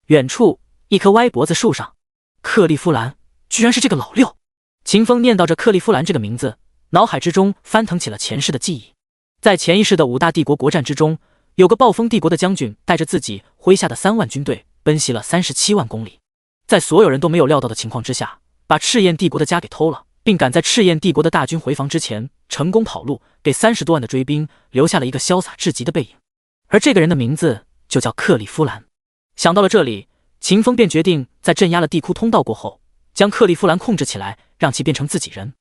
远处一棵歪脖子树上，克利夫兰居然是这个老六。秦风念叨着克利夫兰这个名字，脑海之中翻腾起了前世的记忆。在前一世的5大帝国国战之中，有个暴风帝国的将军带着自己麾下的3万军队奔袭了37万公里，在所有人都没有料到的情况之下，把赤焰帝国的家给偷了，并赶在赤焰帝国的大军回防之前成功跑路，给30多万的追兵留下了一个潇洒至极的背影。而这个人的名字就叫克利夫兰。想到了这里，秦风便决定在镇压了地窟通道过后，将克利夫兰控制起来，让其变成自己人。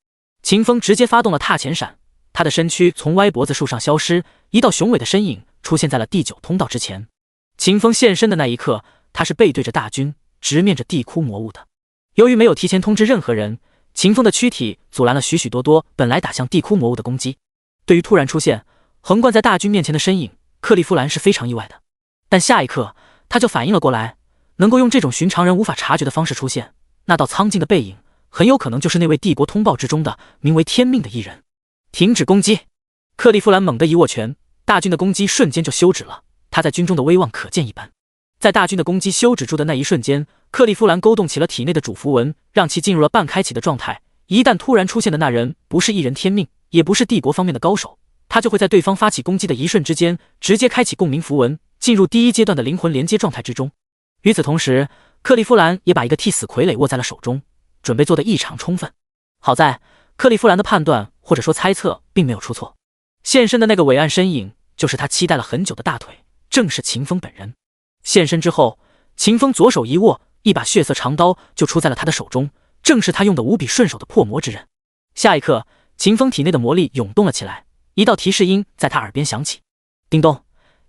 秦风直接发动了踏前闪，他的身躯从歪脖子树上消失，一道雄伟的身影出现在了第9通道之前。秦风现身的那一刻，他是背对着大军，直面着地窟魔物的。由于没有提前通知任何人，秦风的躯体阻拦了许许多多本来打向地窟魔物的攻击。对于突然出现横贯在大军面前的身影，克利夫兰是非常意外的。但下一刻他就反应了过来，能够用这种寻常人无法察觉的方式出现，那道苍劲的背影很有可能就是那位帝国通报之中的名为天命的一人。停止攻击！克利夫兰猛地一握拳，大军的攻击瞬间就休止了，他在军中的威望可见一斑。在大军的攻击休止住的那一瞬间，克利夫兰勾动起了体内的主符文，让其进入了半开启的状态。一旦突然出现的那人不是一人天命，也不是帝国方面的高手，他就会在对方发起攻击的一瞬之间，直接开启共鸣符文，进入第一阶段的灵魂连接状态之中。与此同时，克利夫兰也把一个替死傀儡握在了手中，准备做得异常充分。好在克利夫兰的判断或者说猜测并没有出错，现身的那个伟岸身影就是他期待了很久的大腿，正是秦风本人。现身之后，秦风左手一握，一把血色长刀就出在了他的手中，正是他用的无比顺手的破魔之刃。下一刻，秦风体内的魔力涌动了起来，一道提示音在他耳边响起：叮咚，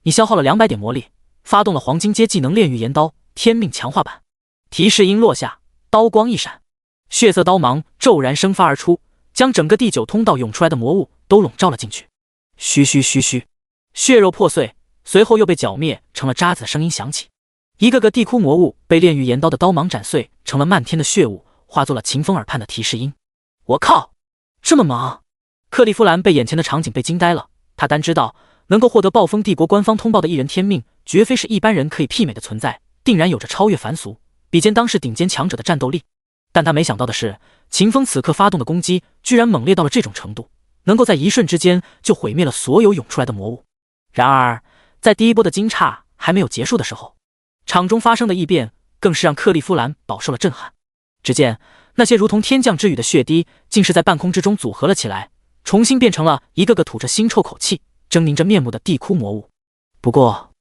你消耗了200点魔力，发动了黄金阶技能炼狱岩刀天命强化版。提示音落下，刀光一闪，血色刀芒骤然生发而出，将整个第9通道涌出来的魔物都笼罩了进去。嘘嘘嘘嘘，血肉破碎，随后又被剿灭成了渣子的声音响起。一个个地窟魔物被炼狱岩刀的刀芒斩碎，成了漫天的血雾，化作了秦风耳畔的提示音。我靠，这么猛！克利夫兰被眼前的场景被惊呆了，他单知道能够获得暴风帝国官方通报的一人天命，绝非是一般人可以媲美的存在，定然有着超越凡俗、比肩当世顶尖强者的战斗力。但他没想到的是，秦风此刻发动的攻击居然猛烈到了这种程度，能够在一瞬之间就毁灭了所有涌出来的魔物。然而在第一波的惊诧还没有结束的时候，场中发生的异变更是让克利夫兰饱受了震撼。只见那些如同天降之雨的血滴竟是在半空之中组合了起来，重新变成了一个个吐着腥臭口气、狰狞着面目的地窟魔物。不过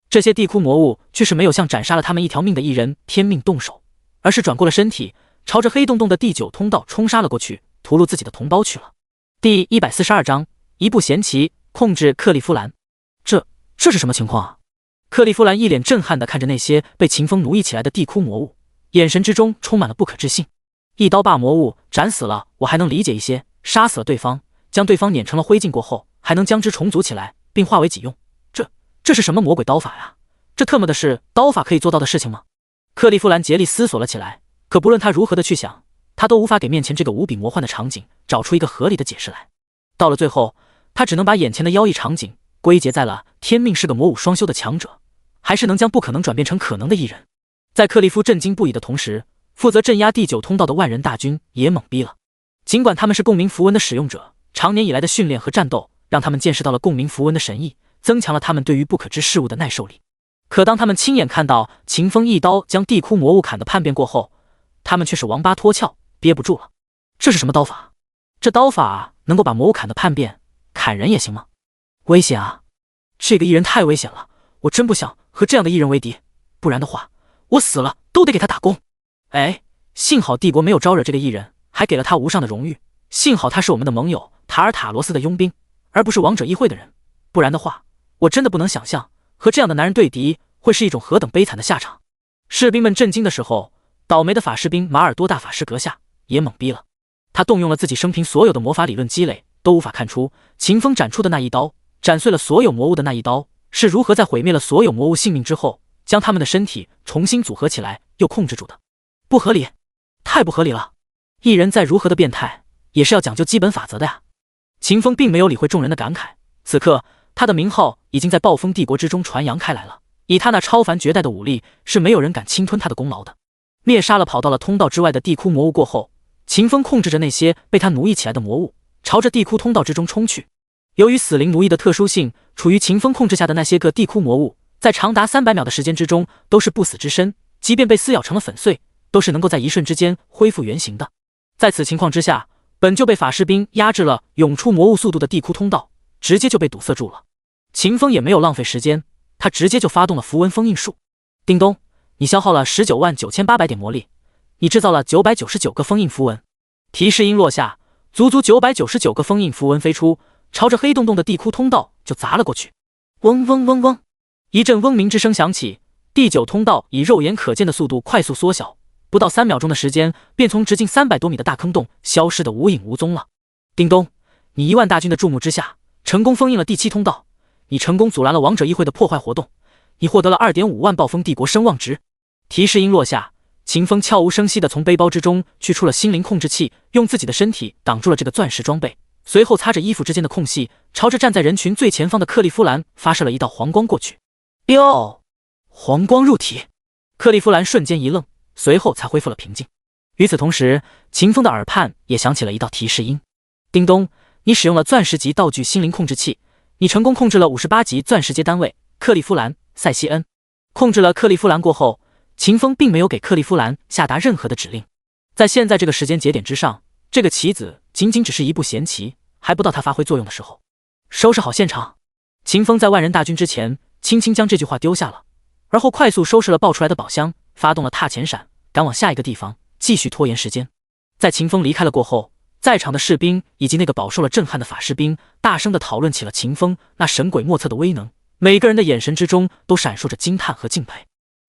这些地窟魔物却是没有向斩杀了他们一条命的一人天命动手，而是转过了身体，朝着黑洞洞的第9通道冲杀了过去，屠戮自己的同胞去了。第142章，一步贤棋，控制克利夫兰。这是什么情况啊？克利夫兰一脸震撼地看着那些被秦风奴役起来的地窟魔物，眼神之中充满了不可置信。一刀把魔物斩死了我还能理解一些，杀死了对方，将对方碾成了灰烬过后，还能将之重组起来并化为己用，这是什么魔鬼刀法呀？这特么的是刀法可以做到的事情吗？克利夫兰竭力思索了起来，可不论他如何的去想，他都无法给面前这个无比魔幻的场景找出一个合理的解释来。到了最后，他只能把眼前的妖异场景归结在了天命是个魔武双修的强者，还是能将不可能转变成可能的一人。在克利夫震惊不已的同时，负责镇压第9通道的万人大军也懵逼了。尽管他们是共鸣符文的使用者，常年以来的训练和战斗让他们见识到了共鸣符文的神异，增强了他们对于不可知事物的耐受力。可当他们亲眼看到秦风一刀将地窟魔物砍得叛变过后，他们却是王八脱壳，憋不住了。这是什么刀法？这刀法能够把魔物砍得叛变，砍人也行吗？危险啊！这个异人太危险了，我真不想和这样的异人为敌，不然的话，我死了都得给他打工。哎，幸好帝国没有招惹这个异人，还给了他无上的荣誉。幸好他是我们的盟友塔尔塔罗斯的佣兵，而不是王者议会的人，不然的话，我真的不能想象和这样的男人对敌会是一种何等悲惨的下场。士兵们震惊的时候，倒霉的法师兵马尔多大法师阁下也懵逼了。他动用了自己生平所有的魔法理论积累，都无法看出秦风斩出的那一刀，斩碎了所有魔物的那一刀，是如何在毁灭了所有魔物性命之后，将他们的身体重新组合起来又控制住的。不合理，太不合理了。一人再如何的变态，也是要讲究基本法则的呀。秦风并没有理会众人的感慨，此刻他的名号已经在暴风帝国之中传扬开来了。以他那超凡绝代的武力，是没有人敢侵吞他的功劳的。灭杀了跑到了通道之外的地窟魔物过后，秦风控制着那些被他奴役起来的魔物，朝着地窟通道之中冲去。由于死灵奴役的特殊性，处于秦风控制下的那些个地窟魔物，在长达300秒的时间之中都是不死之身，即便被撕咬成了粉碎，都是能够在一瞬之间恢复原形的。在此情况之下，本就被法师兵压制了涌出魔物速度的地窟通道，直接就被堵塞住了。秦风也没有浪费时间，他直接就发动了符文封印术。叮咚，你消耗了199800点魔力，你制造了999个封印符文。提示音落下，足足999个封印符文飞出，朝着黑洞洞的地窟通道就砸了过去。嗡嗡嗡嗡，一阵嗡鸣之声响起，第9通道以肉眼可见的速度快速缩小，不到3秒钟的时间，便从直径300多米的大坑洞消失得无影无踪了。叮咚，你1万大军的注目之下，成功封印了第7通道，你成功阻拦了王者议会的破坏活动，你获得了2.5万暴风帝国声望值。提示音落下，秦风悄无声息地从背包之中取出了心灵控制器，用自己的身体挡住了这个钻石装备，随后擦着衣服之间的空隙，朝着站在人群最前方的克利夫兰发射了一道黄光过去。哟，黄光入体！克利夫兰瞬间一愣，随后才恢复了平静。与此同时，秦风的耳畔也响起了一道提示音：叮咚，你使用了钻石级道具心灵控制器，你成功控制了58级钻石阶单位克利夫兰·塞西恩。控制了克利夫兰过后，秦风并没有给克利夫兰下达任何的指令。在现在这个时间节点之上，这个棋子仅仅只是一步闲棋，还不到他发挥作用的时候。收拾好现场。秦风在万人大军之前轻轻将这句话丢下了，而后快速收拾了爆出来的宝箱，发动了踏前闪，赶往下一个地方，继续拖延时间。在秦风离开了过后，在场的士兵以及那个饱受了震撼的法师兵大声地讨论起了秦风那神鬼莫测的威能，每个人的眼神之中都闪烁着惊叹和敬佩。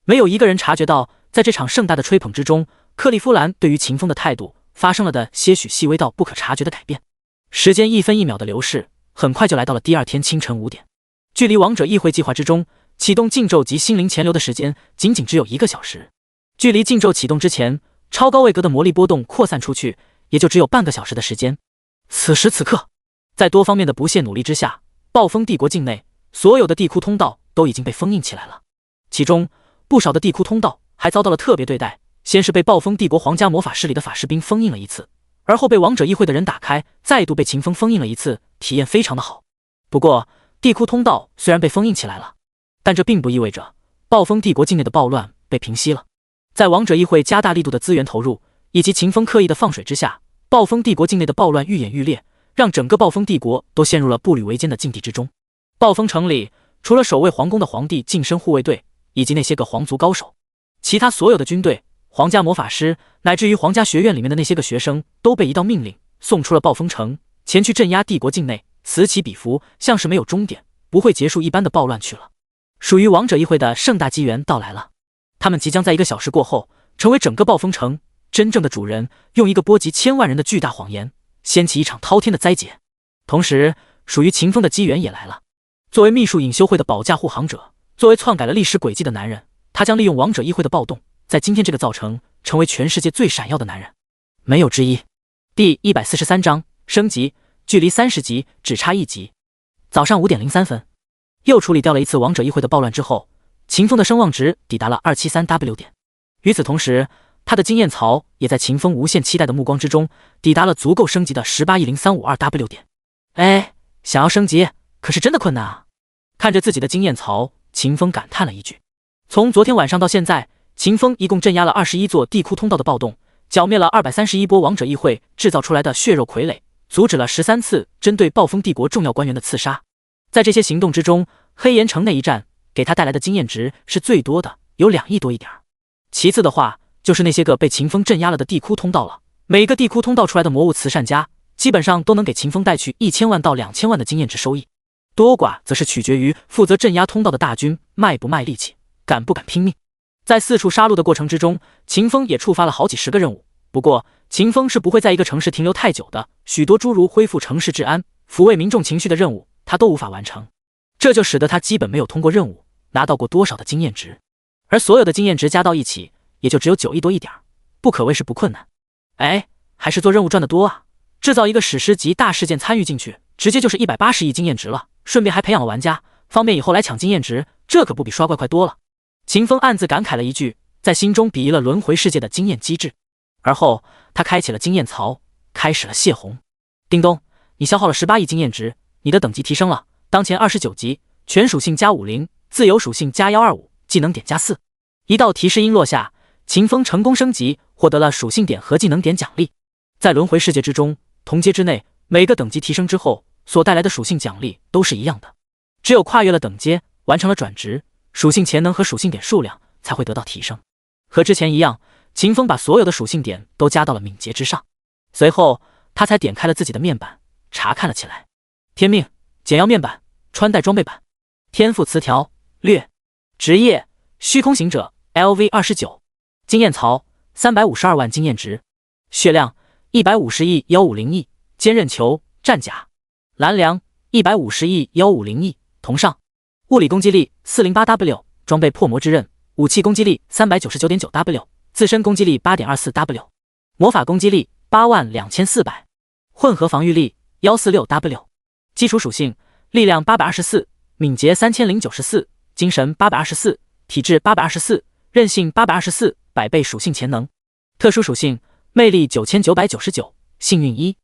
没有一个人察觉到，在这场盛大的吹捧之中，克利夫兰对于秦风的态度发生了的些许细微到不可察觉的改变。时间1分1秒的流逝，很快就来到了第2天清晨5点。距离王者议会计划之中启动禁咒及心灵潜流的时间仅仅只有1个小时，距离禁咒启动之前超高位格的魔力波动扩散出去也就只有半个小时的时间。此时此刻，在多方面的不懈努力之下，暴风帝国境内所有的地窟通道都已经被封印起来了。其中不少的地窟通道还遭到了特别对待，先是被暴风帝国皇家魔法师里的法师兵封印了一次，而后被王者议会的人打开，再度被秦风封印了一次，体验非常的好。不过地窟通道虽然被封印起来了，但这并不意味着暴风帝国境内的暴乱被平息了。在王者议会加大力度的资源投入以及秦风刻意的放水之下，暴风帝国境内的暴乱愈演愈烈，让整个暴风帝国都陷入了步履维艰的境地之中。暴风城里除了守卫皇宫的皇帝近身护卫队以及那些个皇族高手，其他所有的军队、皇家魔法师乃至于皇家学院里面的那些个学生都被一道命令送出了暴风城，前去镇压帝国境内此起彼伏像是没有终点不会结束一般的暴乱去了。属于王者议会的盛大机缘到来了，他们即将在1个小时过后成为整个暴风城真正的主人，用一个波及千万人的巨大谎言掀起一场滔天的灾劫。同时属于秦风的机缘也来了。作为秘术隐修会的保驾护航者，作为篡改了历史轨迹的男人，他将利用王者议会的暴动，在今天这个造成成为全世界最闪耀的男人，没有之一。第143章升级，距离30级只差1级。早上5点03分，又处理掉了一次王者议会的暴乱之后，秦风的声望值抵达了273W 点。与此同时，他的经验槽也在秦风无限期待的目光之中抵达了足够升级的18.0352W 点。哎，想要升级可是真的困难啊！看着自己的经验槽，秦风感叹了一句。从昨天晚上到现在，秦风一共镇压了21座地窟通道的暴动，剿灭了231波王者议会制造出来的血肉傀儡，阻止了13次针对暴风帝国重要官员的刺杀。在这些行动之中，黑岩城那一战给他带来的经验值是最多的，有2亿多一点。其次的话就是那些个被秦风镇压了的地窟通道了，每个地窟通道出来的魔物慈善家基本上都能给秦风带去1000万到2000万的经验值收益，多寡则是取决于负责镇压通道的大军卖不卖力气，敢不敢拼命。在四处杀戮的过程之中，秦风也触发了好几十个任务，不过秦风是不会在一个城市停留太久的，许多诸如恢复城市治安、抚慰民众情绪的任务他都无法完成，这就使得他基本没有通过任务拿到过多少的经验值，而所有的经验值加到一起也就只有9亿多一点，不可谓是不困难。哎，还是做任务赚得多啊，制造一个史诗级大事件参与进去，直接就是180亿经验值了，顺便还培养了玩家，方便以后来抢经验值，这可不比刷怪快多了。秦风暗自感慨了一句，在心中比拟了轮回世界的经验机制，而后他开启了经验槽，开始了泄洪。叮咚，你消耗了18亿经验值，你的等级提升了，当前29级，全属性加50，自由属性加125，技能点加4。一道提示音落下，秦风成功升级，获得了属性点和技能点奖励。在轮回世界之中，同阶之内每个等级提升之后所带来的属性奖励都是一样的，只有跨越了等阶，完成了转职，属性潜能和属性点数量才会得到提升。和之前一样，秦风把所有的属性点都加到了敏捷之上，随后他才点开了自己的面板，查看了起来。天命简要面板，穿戴装备版，天赋词条略，职业虚空行者 LV29， 经验槽352万经验值。血量150亿150亿，坚韧球战甲。蓝梁150亿150亿，铜上。物理攻击力 408W， 装备破魔之刃。武器攻击力 399.9W， 自身攻击力 8.24W， 魔法攻击力82400，混合防御力 146W。基础属性：力量824，敏捷3094，精神824，体质824，韧性824，百倍属性潜能。特殊属性：魅力9999，幸运1。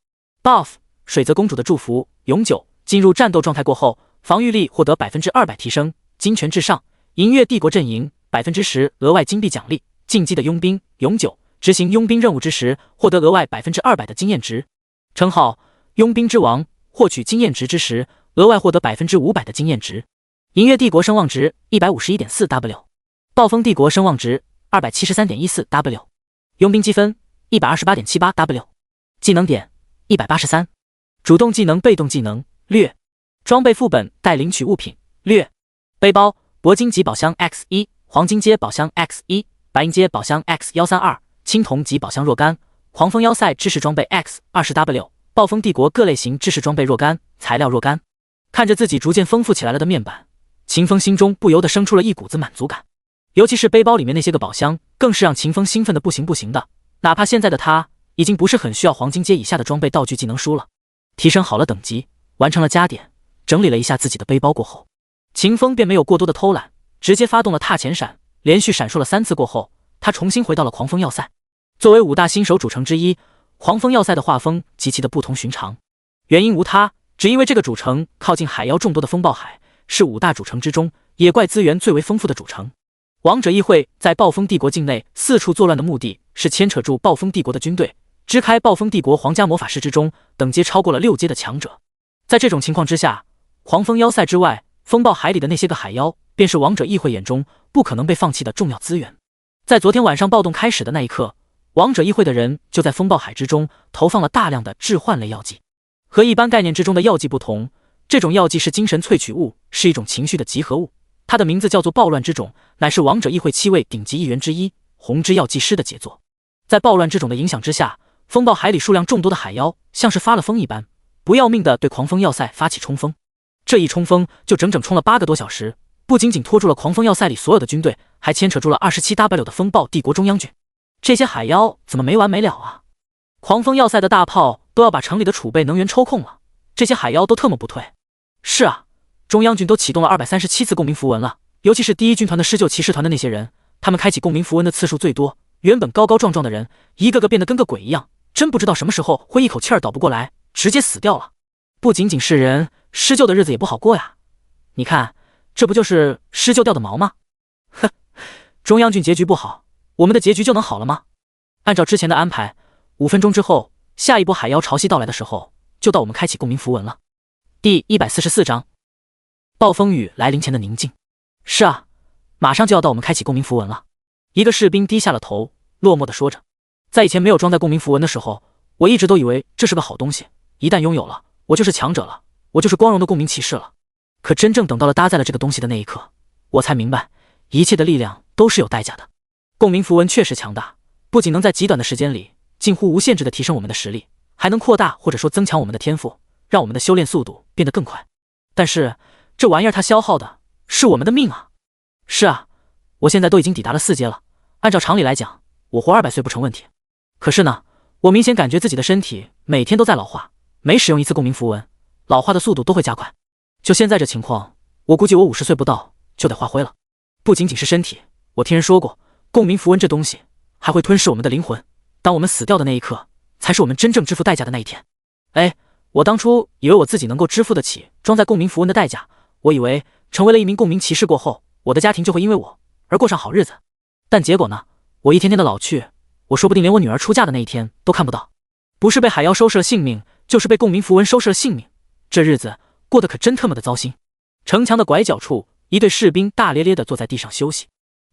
Buff： 水泽公主的祝福，永久。进入战斗状态过后，防御力获得 200% 提升。金权至上。银月帝国阵营 10% 额外金币奖励。进击的佣兵，永久。执行佣兵任务之时，获得额外 200% 的经验值。称号：佣兵之王。获取经验值之时，额外获得 500% 的经验值。银月帝国声望值 151.4W， 暴风帝国声望值 273.14W， 佣兵积分 128.78W， 技能点183，主动技能被动技能略，装备副本待领取物品略，背包铂金级宝箱 X1， 黄金阶宝箱 X1， 白银阶宝箱 X132， 青铜级宝箱若干，狂风要塞知识装备 X20W， 暴风帝国各类型知识装备若干，材料若干。看着自己逐渐丰富起来了的面板，秦风心中不由得生出了一股子满足感。尤其是背包里面那些个宝箱，更是让秦风兴奋的不行不行的。哪怕现在的他已经不是很需要黄金阶以下的装备道具技能书了。提升好了等级，完成了加点，整理了一下自己的背包过后，秦风便没有过多的偷懒，直接发动了踏前闪，连续闪烁了3次过后，他重新回到了狂风要塞。作为5大新手主城之一，狂风要塞的画风极其的不同寻常，原因无他，只因为这个主城靠近海妖众多的风暴海，是5大主城之中野怪资源最为丰富的主城。王者议会在暴风帝国境内四处作乱的目的是牵扯住暴风帝国的军队，支开暴风帝国皇家魔法师之中等阶超过了6阶的强者。在这种情况之下，狂风要塞之外风暴海里的那些个海妖便是王者议会眼中不可能被放弃的重要资源。在昨天晚上暴动开始的那一刻，王者议会的人就在风暴海之中投放了大量的致幻类药剂。和一般概念之中的药剂不同，这种药剂是精神萃取物，是一种情绪的集合物。它的名字叫做暴乱之种，乃是王者议会7位顶级议员之一红之药剂师的杰作。在暴乱之种的影响之下，风暴海里数量众多的海妖像是发了疯一般，不要命的对狂风要塞发起冲锋。这一冲锋就整整冲了8个多小时，不仅仅拖住了狂风要塞里所有的军队，还牵扯住了 27W 的风暴帝国中央军。这些海妖怎么没完没了啊？狂风要塞的大炮都要把城里的储备能源抽空了，这些海妖都特么不退。是啊，中央军都启动了237次共鸣符文了，尤其是第1军团的施救骑士团的那些人，他们开启共鸣符文的次数最多，原本高高壮壮的人一个个变得跟个鬼一样，真不知道什么时候会一口气儿倒不过来，直接死掉了。不仅仅是人，施救的日子也不好过呀。你看，这不就是施救掉的毛吗？哼，中央军结局不好，我们的结局就能好了吗？按照之前的安排，5分钟之后，下一波海妖潮汐到来的时候，就到我们开启共鸣符文了。第144章，暴风雨来临前的宁静。是啊，马上就要到我们开启共鸣符文了。一个士兵低下了头，落寞地说着。在以前没有装载共鸣符文的时候，我一直都以为这是个好东西，一旦拥有了，我就是强者了，我就是光荣的共鸣骑士了。可真正等到了搭载了这个东西的那一刻，我才明白，一切的力量都是有代价的。共鸣符文确实强大，不仅能在极短的时间里近乎无限制地提升我们的实力，还能扩大或者说增强我们的天赋，让我们的修炼速度变得更快。但是这玩意儿它消耗的是我们的命啊！是啊，我现在都已经抵达了4阶了，按照常理来讲，我活200岁不成问题。可是呢，我明显感觉自己的身体每天都在老化，每使用一次共鸣符文，老化的速度都会加快。就现在这情况，我估计我50岁不到就得化灰了。不仅仅是身体，我听人说过，共鸣符文这东西还会吞噬我们的灵魂，当我们死掉的那一刻，才是我们真正支付代价的那一天。哎，我当初以为我自己能够支付得起装载共鸣符文的代价，我以为成为了一名共鸣骑士过后，我的家庭就会因为我而过上好日子。但结果呢，我一天天的老去，我说不定连我女儿出嫁的那一天都看不到。不是被海妖收拾了性命，就是被共鸣符文收拾了性命，这日子过得可真特么的糟心。城墙的拐角处，一队士兵大咧咧地坐在地上休息。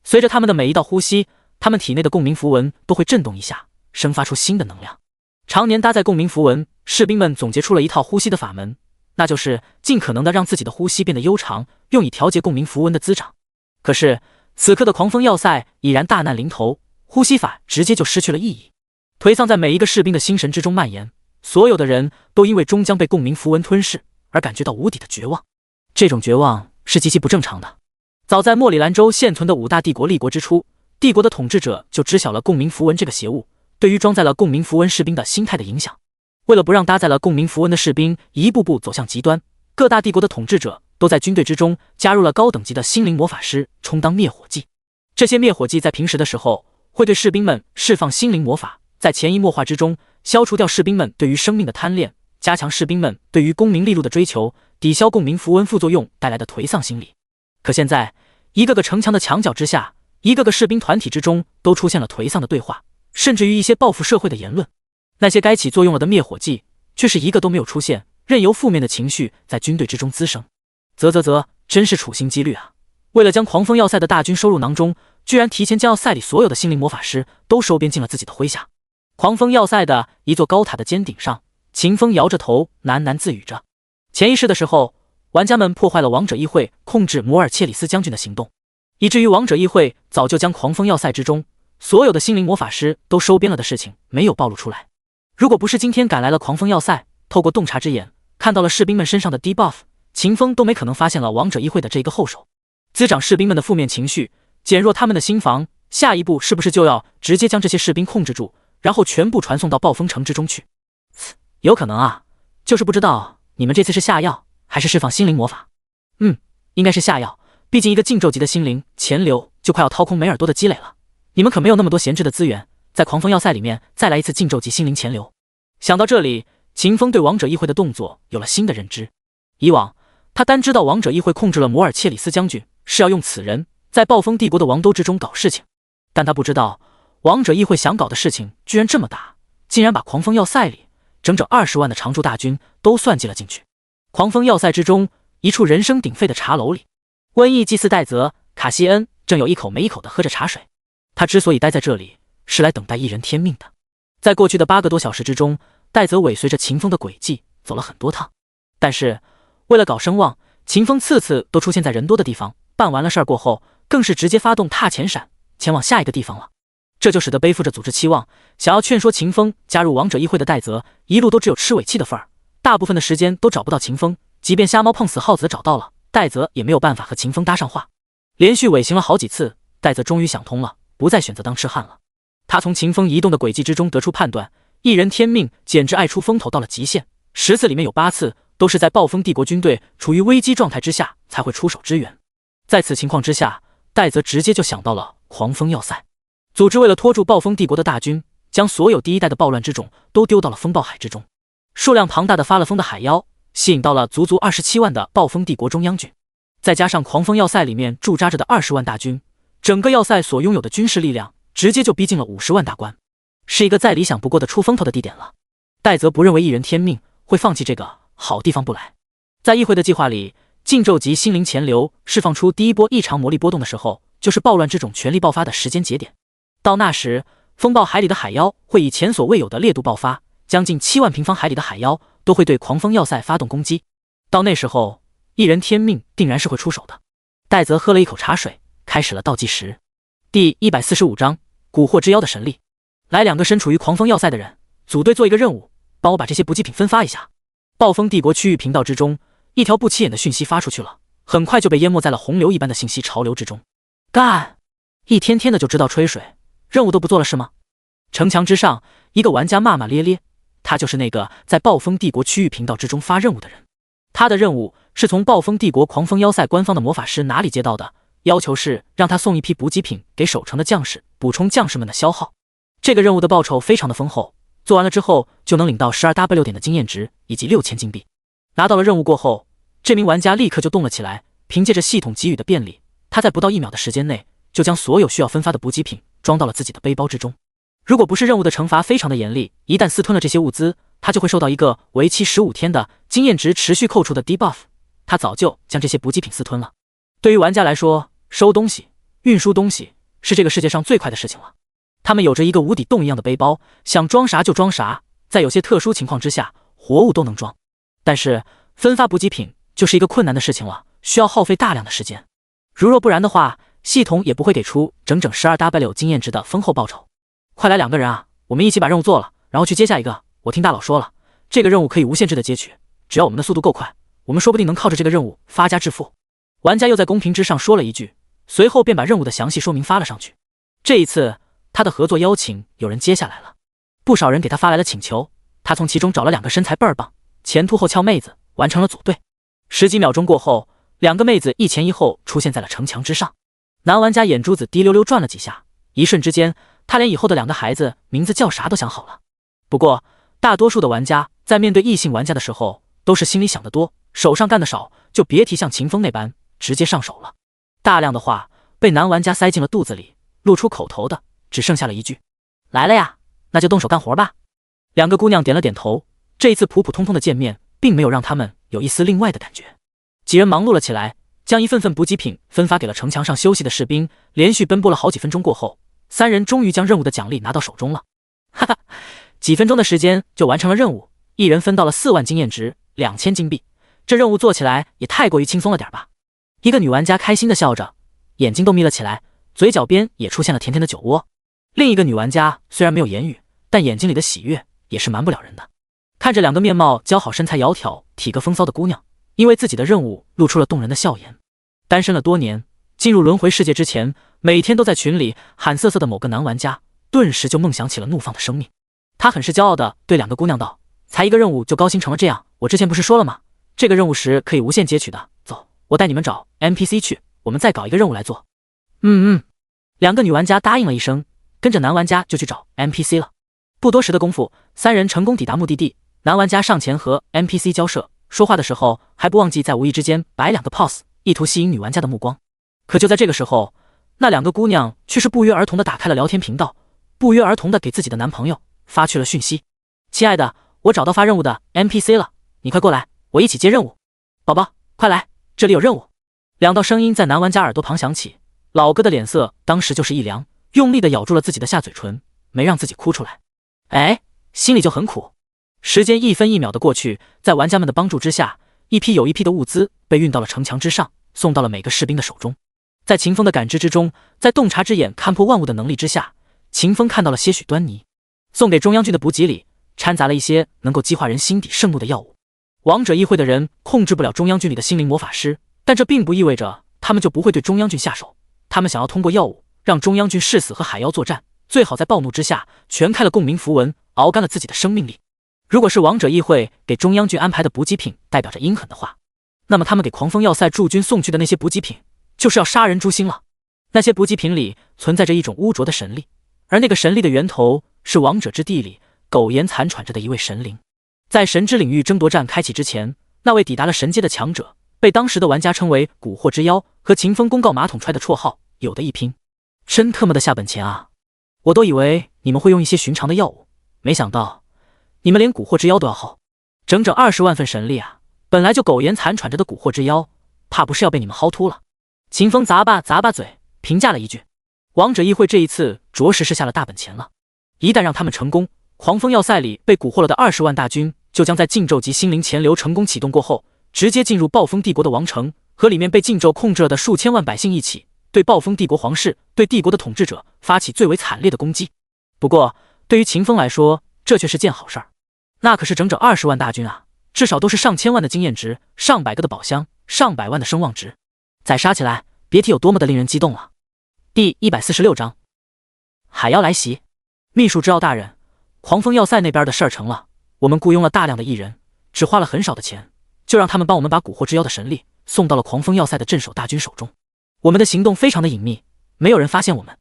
随着他们的每一道呼吸，他们体内的共鸣符文都会震动一下，生发出新的能量。常年搭载共鸣符文，士兵们总结出了一套呼吸的法门，那就是尽可能的让自己的呼吸变得悠长，用以调节共鸣符文的滋长。可是此刻的狂风要塞已然大难临头，呼吸法直接就失去了意义。颓丧在每一个士兵的心神之中蔓延，所有的人都因为终将被共鸣符文吞噬而感觉到无底的绝望。这种绝望是极其不正常的。早在莫里兰州现存的5大帝国立国之初，帝国的统治者就知晓了共鸣符文这个邪物对于装载了共鸣符文士兵的心态的影响。为了不让搭载了共鸣符文的士兵一步步走向极端，各大帝国的统治者都在军队之中加入了高等级的心灵魔法师，充当灭火剂。这些灭火剂在平时的时候会对士兵们释放心灵魔法，在潜移默化之中消除掉士兵们对于生命的贪恋，加强士兵们对于功名利禄的追求，抵消共鸣符文副作用带来的颓丧心理。可现在，一个个城墙的墙角之下，一个个士兵团体之中都出现了颓丧的对话，甚至于一些报复社会的言论。那些该起作用了的灭火剂却是一个都没有出现，任由负面的情绪在军队之中滋生。真是处心积虑啊！为了将狂风要塞的大军收入囊中，居然提前将要塞里所有的心灵魔法师都收编进了自己的麾下。狂风要塞的一座高塔的尖顶上，秦风摇着头喃喃自语着。前一世的时候，玩家们破坏了王者议会控制摩尔切里斯将军的行动，以至于王者议会早就将狂风要塞之中所有的心灵魔法师都收编了的事情没有暴露出来。如果不是今天赶来了狂风要塞，透过洞察之眼看到了士兵们身上的 debuff， 秦风都没可能发现了王者议会的这一个后手。滋长士兵们的负面情绪，减弱他们的心防，下一步是不是就要直接将这些士兵控制住，然后全部传送到暴风城之中去？有可能啊，就是不知道你们这次是下药还是释放心灵魔法。应该是下药，毕竟一个禁咒级的心灵钱流就快要掏空梅尔多的积累了，你们可没有那么多闲置的资源，在狂风要塞里面再来一次禁咒级心灵钱流。想到这里，秦风对王者议会的动作有了新的认知。以往他单知道王者议会控制了摩尔切里斯将军，是要用此人在暴风帝国的王都之中搞事情，但他不知道王者议会想搞的事情居然这么大，竟然把狂风要塞里整整20万的常驻大军都算计了进去。狂风要塞之中一处人声鼎沸的茶楼里，瘟疫祭司戴泽卡西恩正有一口没一口地喝着茶水。他之所以待在这里，是来等待一人天命的。在过去的8个多小时之中，戴泽尾随着秦风的轨迹走了很多趟，但是为了搞声望，秦风次次都出现在人多的地方，办完了事儿过后更是直接发动踏前闪前往下一个地方了。这就使得背负着组织期望想要劝说秦风加入王者议会的戴泽一路都只有吃尾气的份儿，大部分的时间都找不到秦风，即便瞎猫碰死耗子找到了，戴泽也没有办法和秦风搭上话。连续尾行了好几次，戴泽终于想通了，不再选择当痴汉了。他从秦风移动的轨迹之中得出判断，一人天命简直爱出风头到了极限，10次里面有8次都是在暴风帝国军队处于危机状态之下才会出手支援。在此情况之下，戴泽直接就想到了狂风要塞。组织为了拖住暴风帝国的大军，将所有第一代的暴乱之种都丢到了风暴海之中。数量庞大的发了疯的海妖吸引到了足足27万的暴风帝国中央军，再加上狂风要塞里面驻扎着的20万大军，整个要塞所拥有的军事力量直接就逼近了50万大关，是一个再理想不过的出风头的地点了。戴泽不认为一人天命会放弃这个好地方不来。在议会的计划里，禁咒级心灵潜流释放出第一波异常魔力波动的时候，就是暴乱之种全力爆发的时间节点。到那时，风暴海里的海妖会以前所未有的烈度爆发，将近7万平方海里的海妖都会对狂风要塞发动攻击。到那时候，一人天命定然是会出手的。戴泽喝了一口茶水，开始了倒计时。第145章蛊惑之妖的神力。来2个身处于狂风要塞的人，组队做一个任务，帮我把这些补给品分发一下。暴风帝国区域频道之中，一条不起眼的讯息发出去了，很快就被淹没在了洪流一般的信息潮流之中。干！一天天的就知道吹水，任务都不做了是吗？城墙之上，一个玩家骂骂咧咧，他就是那个在暴风帝国区域频道之中发任务的人。他的任务是从暴风帝国狂风要塞官方的魔法师哪里接到的，要求是让他送一批补给品给守城的将士，补充将士们的消耗。这个任务的报酬非常的丰厚，做完了之后就能领到12W 点的经验值以及6000金币。拿到了任务过后，这名玩家立刻就动了起来，凭借着系统给予的便利，他在不到1秒的时间内就将所有需要分发的补给品装到了自己的背包之中。如果不是任务的惩罚非常的严厉，一旦私吞了这些物资，他就会受到一个为期15天的经验值持续扣除的 debuff， 他早就将这些补给品私吞了。对于玩家来说，收东西、运输东西是这个世界上最快的事情了。他们有着一个无底洞一样的背包，想装啥就装啥，在有些特殊情况之下，活物都能装。但是分发补给品就是一个困难的事情了，需要耗费大量的时间。如若不然的话，系统也不会给出整整 12W 经验值的丰厚报酬。快来2个人啊，我们一起把任务做了，然后去接下一个。我听大佬说了，这个任务可以无限制的接取，只要我们的速度够快，我们说不定能靠着这个任务发家致富。玩家又在公屏之上说了一句，随后便把任务的详细说明发了上去。这一次他的合作邀请有人接下来了，不少人给他发来了请求，他从其中找了2个身材倍儿棒、前凸后翘妹子，完成了组队。10几秒钟过后，2个妹子一前一后出现在了城墙之上。男玩家眼珠子滴溜溜转了几下，一瞬之间，他连以后的2个孩子名字叫啥都想好了。不过，大多数的玩家在面对异性玩家的时候，都是心里想得多，手上干得少，就别提像秦风那般直接上手了。大量的话被男玩家塞进了肚子里，露出口头的只剩下了一句：“来了呀，那就动手干活吧。”2个姑娘点了点头，这一次普普通通的见面，并没有让他们有一丝另外的感觉。几人忙碌了起来，将一份份补给品分发给了城墙上休息的士兵。连续奔波了好几分钟过后，3人终于将任务的奖励拿到手中了。哈哈，几分钟的时间就完成了任务，一人分到了4万经验值，2000金币。这任务做起来也太过于轻松了点吧？一个女玩家开心的笑着，眼睛都眯了起来，嘴角边也出现了甜甜的酒窝。另一个女玩家虽然没有言语，但眼睛里的喜悦也是瞒不了人的。看着2个面貌姣好、身材窈窕、体格风骚的姑娘，因为自己的任务露出了动人的笑颜。单身了多年，进入轮回世界之前，每天都在群里喊瑟瑟的某个男玩家，顿时就梦想起了怒放的生命。他很是骄傲地对2个姑娘道：“才一个任务就高兴成了这样，我之前不是说了吗？这个任务时可以无限接取的。走，我带你们找 NPC 去，我们再搞一个任务来做。”2个女玩家答应了一声，跟着男玩家就去找 NPC 了。不多时的功夫，3人成功抵达目的地。男玩家上前和 NPC 交涉，说话的时候还不忘记在无意之间摆2个 pose， 意图吸引女玩家的目光。可就在这个时候，那2个姑娘却是不约而同地打开了聊天频道，不约而同地给自己的男朋友发去了讯息：“亲爱的，我找到发任务的 NPC 了，你快过来，我一起接任务。宝宝，快来，这里有任务。”2道声音在男玩家耳朵旁响起，老哥的脸色当时就是一凉，用力地咬住了自己的下嘴唇，没让自己哭出来。心里就很苦。时间1分1秒的过去，在玩家们的帮助之下，一批又一批的物资被运到了城墙之上，送到了每个士兵的手中。在秦风的感知之中，在洞察之眼看破万物的能力之下，秦风看到了些许端倪。送给中央军的补给里掺杂了一些能够激化人心底盛怒的药物。王者议会的人控制不了中央军里的心灵魔法师，但这并不意味着他们就不会对中央军下手。他们想要通过药物让中央军誓死和海妖作战，最好在暴怒之下全开了共鸣符文，熬干了自己的生命力。如果是王者议会给中央军安排的补给品代表着阴狠的话，那么他们给狂风要塞驻军送去的那些补给品就是要杀人诛心了。那些补给品里存在着一种污浊的神力，而那个神力的源头是王者之地里苟延残喘着的一位神灵。在神之领域争夺战开启之前，那位抵达了神阶的强者被当时的玩家称为蛊惑之妖，和秦风公告马桶踹的绰号有的一拼。真他妈的下本钱啊！我都以为你们会用一些寻常的药物，没想到你们连蛊惑之妖都要耗，整整20万份神力啊！本来就苟延残喘着的蛊惑之妖，怕不是要被你们薅秃了。秦风咂巴嘴，评价了一句：“王者议会这一次着实是下了大本钱了。一旦让他们成功，狂风要塞里被蛊惑了的20万大军，就将在禁咒级心灵潜流成功启动过后，直接进入暴风帝国的王城，和里面被禁咒控制了的数千万百姓一起，对暴风帝国皇室、对帝国的统治者发起最为惨烈的攻击。不过，对于秦风来说，这却是件好事儿。那可是整整20万大军啊，至少都是上千万的经验值，上百个的宝箱，上百万的声望值。再杀起来，别提有多么的令人激动了。”第146章，海妖来袭。秘书之奥大人，狂风要塞那边的事儿成了，我们雇佣了大量的艺人，只花了很少的钱，就让他们帮我们把蛊惑之妖的神力送到了狂风要塞的镇守大军手中。我们的行动非常的隐秘，没有人发现我们。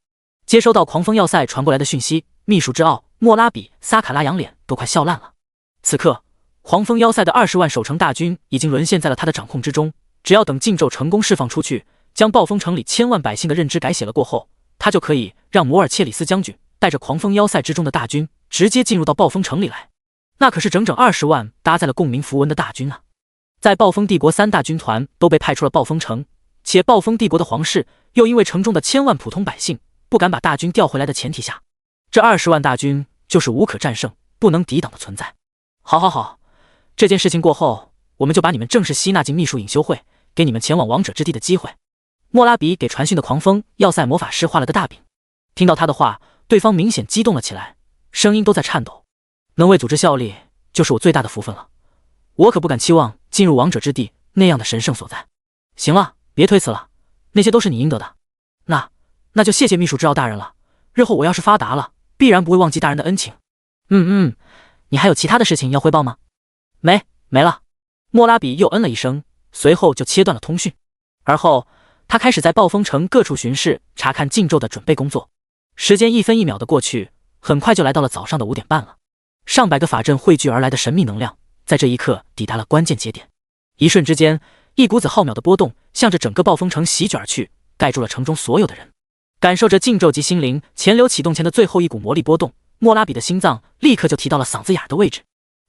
接收到狂风要塞传过来的讯息，秘书之奥、莫拉比、萨卡拉扬脸都快笑烂了。此刻，狂风要塞的20万守城大军已经沦陷在了他的掌控之中，只要等禁咒成功释放出去，将暴风城里千万百姓的认知改写了过后，他就可以让摩尔切里斯将军带着狂风要塞之中的大军直接进入到暴风城里来。那可是整整20万搭载了共鸣符文的大军啊！在暴风帝国3大军团都被派出了暴风城，且暴风帝国的皇室又因为城中的千万普通百姓不敢把大军调回来的前提下，这20万大军就是无可战胜、不能抵挡的存在。好，这件事情过后，我们就把你们正式吸纳进秘术隐修会，给你们前往王者之地的机会。莫拉比给传讯的狂风要塞魔法师画了个大饼。听到他的话，对方明显激动了起来，声音都在颤抖。能为组织效力，就是我最大的福分了。我可不敢期望进入王者之地那样的神圣所在。行了，别推辞了，那些都是你应得的。那就谢谢秘书知道大人了。日后我要是发达了，必然不会忘记大人的恩情。你还有其他的事情要汇报吗？没了。莫拉比又嗯了一声，随后就切断了通讯。而后他开始在暴风城各处巡视，查看禁咒的准备工作。时间一分一秒的过去，很快就来到了早上的5点半了。上百个法阵汇聚而来的神秘能量，在这一刻抵达了关键节点。一瞬之间，一股子浩渺的波动向着整个暴风城席卷而去，盖住了城中所有的人。感受着禁咒及心灵潜流启动前的最后一股魔力波动，莫拉比的心脏立刻就提到了嗓子眼的位置。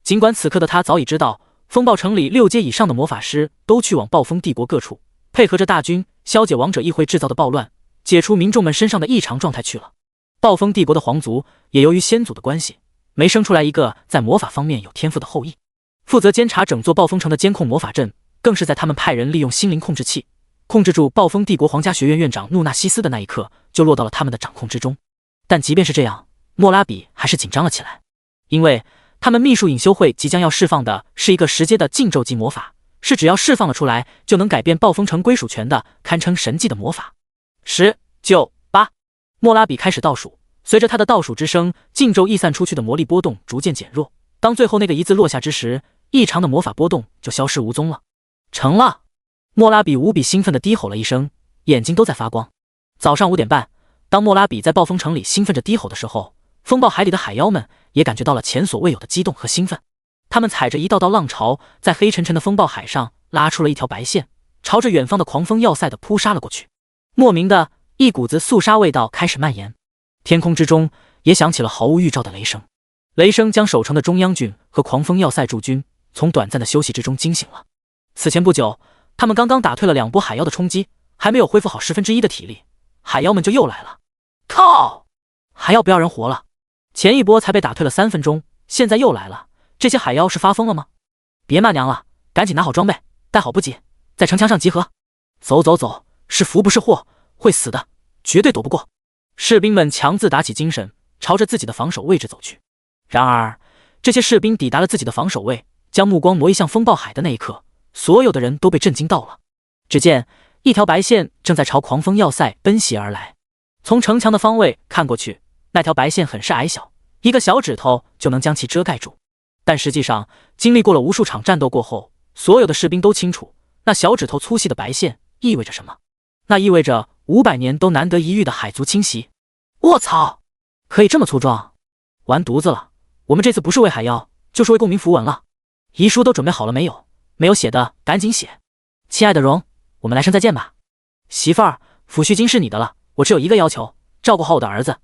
尽管此刻的他早已知道，风暴城里6阶以上的魔法师都去往暴风帝国各处，配合着大军消解王者议会制造的暴乱，解除民众们身上的异常状态去了。暴风帝国的皇族也由于先祖的关系，没生出来一个在魔法方面有天赋的后裔。负责监察整座暴风城的监控魔法阵，更是在他们派人利用心灵控制器控制住暴风帝国皇家学院院长努纳西斯的那一刻，就落到了他们的掌控之中。但即便是这样，莫拉比还是紧张了起来，因为他们秘术隐修会即将要释放的是一个10阶的禁咒级魔法，是只要释放了出来就能改变暴风城归属权的，堪称神迹的魔法。10、9、8，莫拉比开始倒数。随着他的倒数之声，禁咒溢散出去的魔力波动逐渐减弱。当最后那个一字落下之时，异常的魔法波动就消失无踪了。成了！莫拉比无比兴奋地低吼了一声，眼睛都在发光。早上5点半，当莫拉比在暴风城里兴奋着低吼的时候，风暴海里的海妖们也感觉到了前所未有的激动和兴奋。他们踩着一道道浪潮，在黑沉沉的风暴海上拉出了一条白线，朝着远方的狂风要塞的扑杀了过去。莫名的一股子肃杀味道开始蔓延，天空之中也响起了毫无预兆的雷声。雷声将守城的中央军和狂风要塞驻军从短暂的休息之中惊醒了。此前不久，他们刚刚打退了2波海妖的冲击，还没有恢复好1/10的体力，海妖们就又来了。靠！还要不要人活了？前一波才被打退了3分钟，现在又来了，这些海妖是发疯了吗？别骂娘了，赶紧拿好装备，带好补给，在城墙上集合。走，是福不是祸，会死的，绝对躲不过。士兵们强自打起精神，朝着自己的防守位置走去。然而，这些士兵抵达了自己的防守位，将目光挪移向风暴海的那一刻，所有的人都被震惊到了。只见一条白线正在朝狂风要塞奔袭而来。从城墙的方位看过去，那条白线很是矮小，一个小指头就能将其遮盖住。但实际上，经历过了无数场战斗过后，所有的士兵都清楚，那小指头粗细的白线意味着什么。那意味着500年都难得一遇的海族侵袭。卧槽，可以这么粗壮？完犊子了！我们这次不是为海妖，就是为公民符文了。遗书都准备好了没有？没有写的赶紧写。亲爱的荣，我们来生再见吧。媳妇儿，抚恤金是你的了，我只有一个要求，照顾好我的儿子。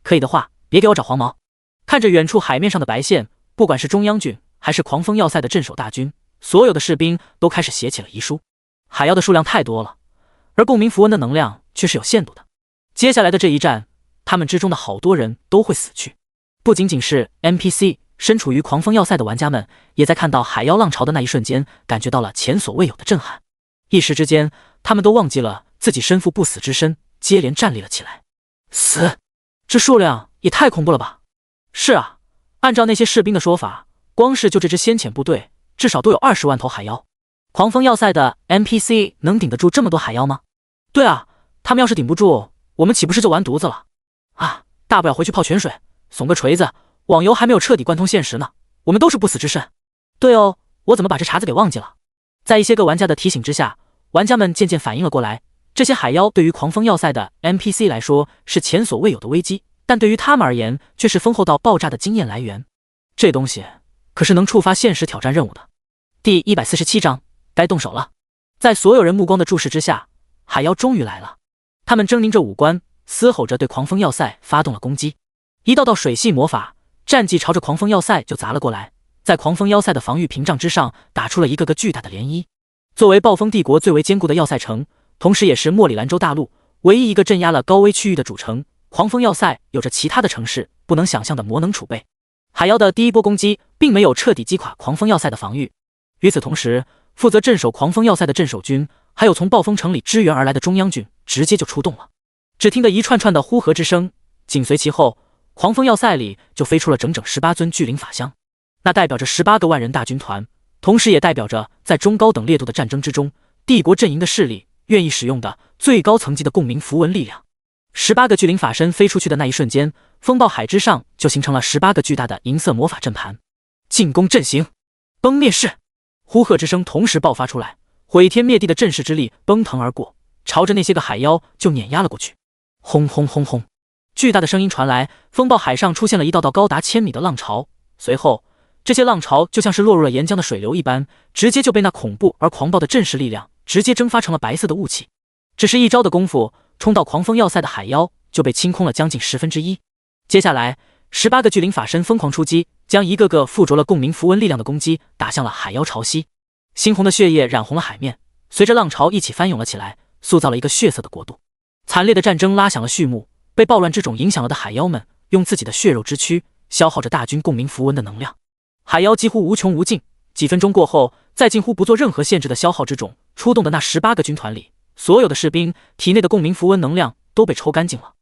可以的话，别给我找黄毛。看着远处海面上的白线，不管是中央军还是狂风要塞的镇守大军，所有的士兵都开始写起了遗书。海妖的数量太多了，而共鸣符文的能量却是有限度的。接下来的这一战，他们之中的好多人都会死去。不仅仅是 NPC， 身处于狂风要塞的玩家们，也在看到海妖浪潮的那一瞬间，感觉到了前所未有的震撼。一时之间，他们都忘记了自己身负不死之身，接连站立了起来。死！这数量也太恐怖了吧！是啊，按照那些士兵的说法，光是就这支先遣部队，至少都有20万头海妖。狂风要塞的 NPC 能顶得住这么多海妖吗？对啊，他们要是顶不住，我们岂不是就完犊子了？啊，大不了回去泡泉水，耸个锤子，网游还没有彻底贯通现实呢，我们都是不死之身。对哦，我怎么把这茬子给忘记了？在一些个玩家的提醒之下，玩家们渐渐反应了过来，这些海妖对于狂风要塞的 NPC 来说是前所未有的危机，但对于他们而言却是丰厚到爆炸的经验来源。这东西可是能触发现实挑战任务的。第147章，该动手了。在所有人目光的注视之下，海妖终于来了。他们狰狞着五官，嘶吼着对狂风要塞发动了攻击。一道道水系魔法战绩朝着狂风要塞就砸了过来，在狂风要塞的防御屏障之上打出了一个个巨大的涟漪。作为暴风帝国最为坚固的要塞城，同时也是莫里兰州大陆唯一一个镇压了高危区域的主城，狂风要塞有着其他的城市不能想象的魔能储备。海妖的第一波攻击并没有彻底击垮狂风要塞的防御。与此同时，负责镇守狂风要塞的镇守军还有从暴风城里支援而来的中央军直接就出动了。只听得一串串的呼和之声，紧随其后，狂风要塞里就飞出了整整18尊巨灵法相，那代表着18个万人大军团，同时也代表着在中高等烈度的战争之中，帝国阵营的势力愿意使用的最高层级的共鸣符文力量。18个巨灵法身飞出去的那一瞬间，风暴海之上就形成了18个巨大的银色魔法阵盘。进攻阵型，崩灭式！呼喝之声同时爆发出来，毁天灭地的阵势之力奔腾而过，朝着那些个海妖就碾压了过去。轰轰轰轰！巨大的声音传来，风暴海上出现了一道道高达1000米的浪潮，随后这些浪潮就像是落入了岩浆的水流一般，直接就被那恐怖而狂暴的阵势力量直接蒸发成了白色的雾气。只是一招的功夫，冲到狂风要塞的海妖就被清空了将近1/10。接下来18个巨灵法身疯狂出击，将一个个附着了共鸣符文力量的攻击打向了海妖潮汐。猩红的血液染红了海面，随着浪潮一起翻涌了起来，塑造了一个血色的国度。惨烈的战争拉响了序幕，被暴乱之种影响了的海妖们用自己的血肉之躯消耗着大军共鸣符文的能量。海妖几乎无穷无尽，几分钟过后，在近乎不做任何限制的消耗之中，出动的那18个军团里，所有的士兵体内的共鸣符文能量都被抽干净了。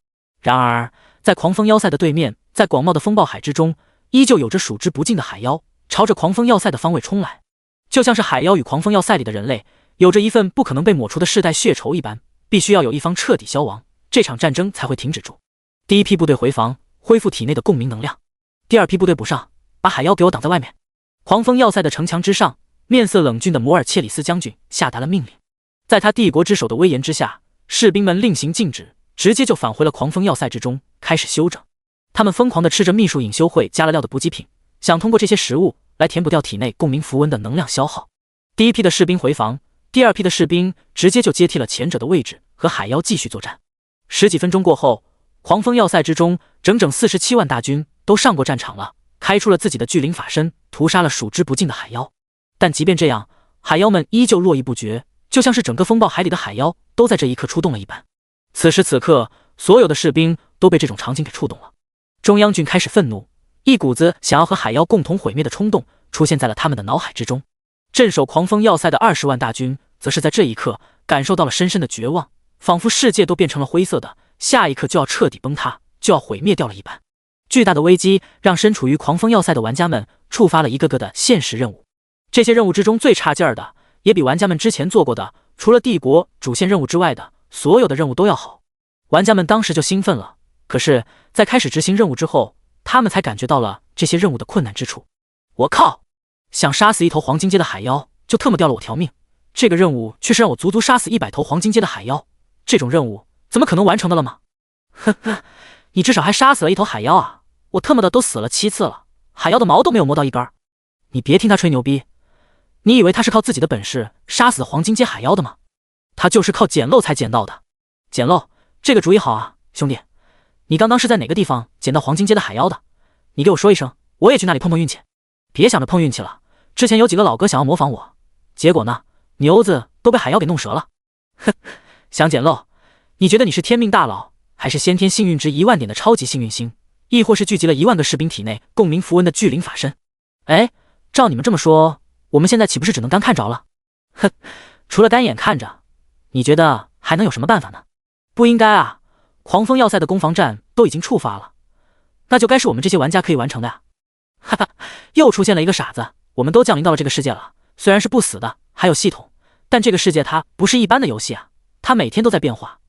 然而在狂风要塞的对面，在广袤的风暴海之中，依旧有着数之不尽的海妖朝着狂风要塞的方位冲来，就像是海妖与狂风要塞里的人类有着一份不可能被抹除的世代血仇一般，必须要有一方彻底消亡，这场战争才会停止住。第一批部队回防，恢复体内的共鸣能量；第二批部队补上，把海妖给我挡在外面。狂风要塞的城墙之上，面色冷峻的摩尔切里斯将军下达了命令。在他帝国之首的威严之下，士兵们令行禁止，直接就返回了狂风要塞之中，开始休整。他们疯狂地吃着秘术隐修会加了料的补给品，想通过这些食物来填补掉体内共鸣符文的能量消耗。第一批的士兵回防，第二批的士兵直接就接替了前者的位置，和海妖继续作战。10几分钟过后，狂风要塞之中整整47万大军都上过战场了，开出了自己的巨灵法身，屠杀了数之不尽的海妖。但即便这样，海妖们依旧络绎不绝，就像是整个风暴海里的海妖都在这一刻出动了一般。此时此刻，所有的士兵都被这种场景给触动了。中央军开始愤怒，一股子想要和海妖共同毁灭的冲动出现在了他们的脑海之中。镇守狂风要塞的20万大军则是在这一刻感受到了深深的绝望，仿佛世界都变成了灰色的，下一刻就要彻底崩塌，就要毁灭掉了一般。巨大的危机让身处于狂风要塞的玩家们触发了一个个的现实任务。这些任务之中最差劲儿的，也比玩家们之前做过的除了帝国主线任务之外的所有的任务都要好。玩家们当时就兴奋了，可是在开始执行任务之后，他们才感觉到了这些任务的困难之处。我靠，想杀死一头黄金阶的海妖就特么掉了我条命，这个任务却是让我足足杀死100头黄金阶的海妖，这种任务怎么可能完成的了吗？呵呵，你至少还杀死了一头海妖啊，我特么的都死了7次了，海妖的毛都没有摸到一根。你别听他吹牛逼，你以为他是靠自己的本事杀死黄金阶海妖的吗？他就是靠捡漏才捡到的。捡漏，这个主意好啊，兄弟，你刚刚是在哪个地方捡到黄金阶的海妖的？你给我说一声，我也去那里碰碰运气。别想着碰运气了，之前有几个老哥想要模仿我，结果呢，牛子都被海妖给弄折了。哼，想捡漏，你觉得你是天命大佬，还是先天幸运值1万点的超级幸运星，亦或是聚集了1万个士兵体内共鸣符文的巨灵法身？哎，照你们这么说，我们现在岂不是只能干看着了？哼，除了干眼看着，你觉得还能有什么办法呢？不应该啊，狂风要塞的攻防战都已经触发了，那就该是我们这些玩家可以完成的呀。哈哈，又出现了一个傻子。我们都降临到了这个世界了，虽然是不死的，还有系统，但这个世界它不是一般的游戏啊，它每天都在变化。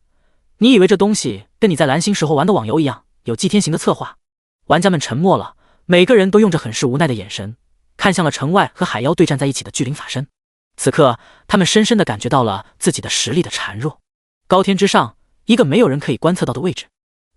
你以为这东西跟你在蓝星时候玩的网游一样，有祭天行的策划？玩家们沉默了，每个人都用着很是无奈的眼神看向了城外和海妖对战在一起的巨灵法身。此刻他们深深地感觉到了自己的实力的孱弱。高天之上，一个没有人可以观测到的位置，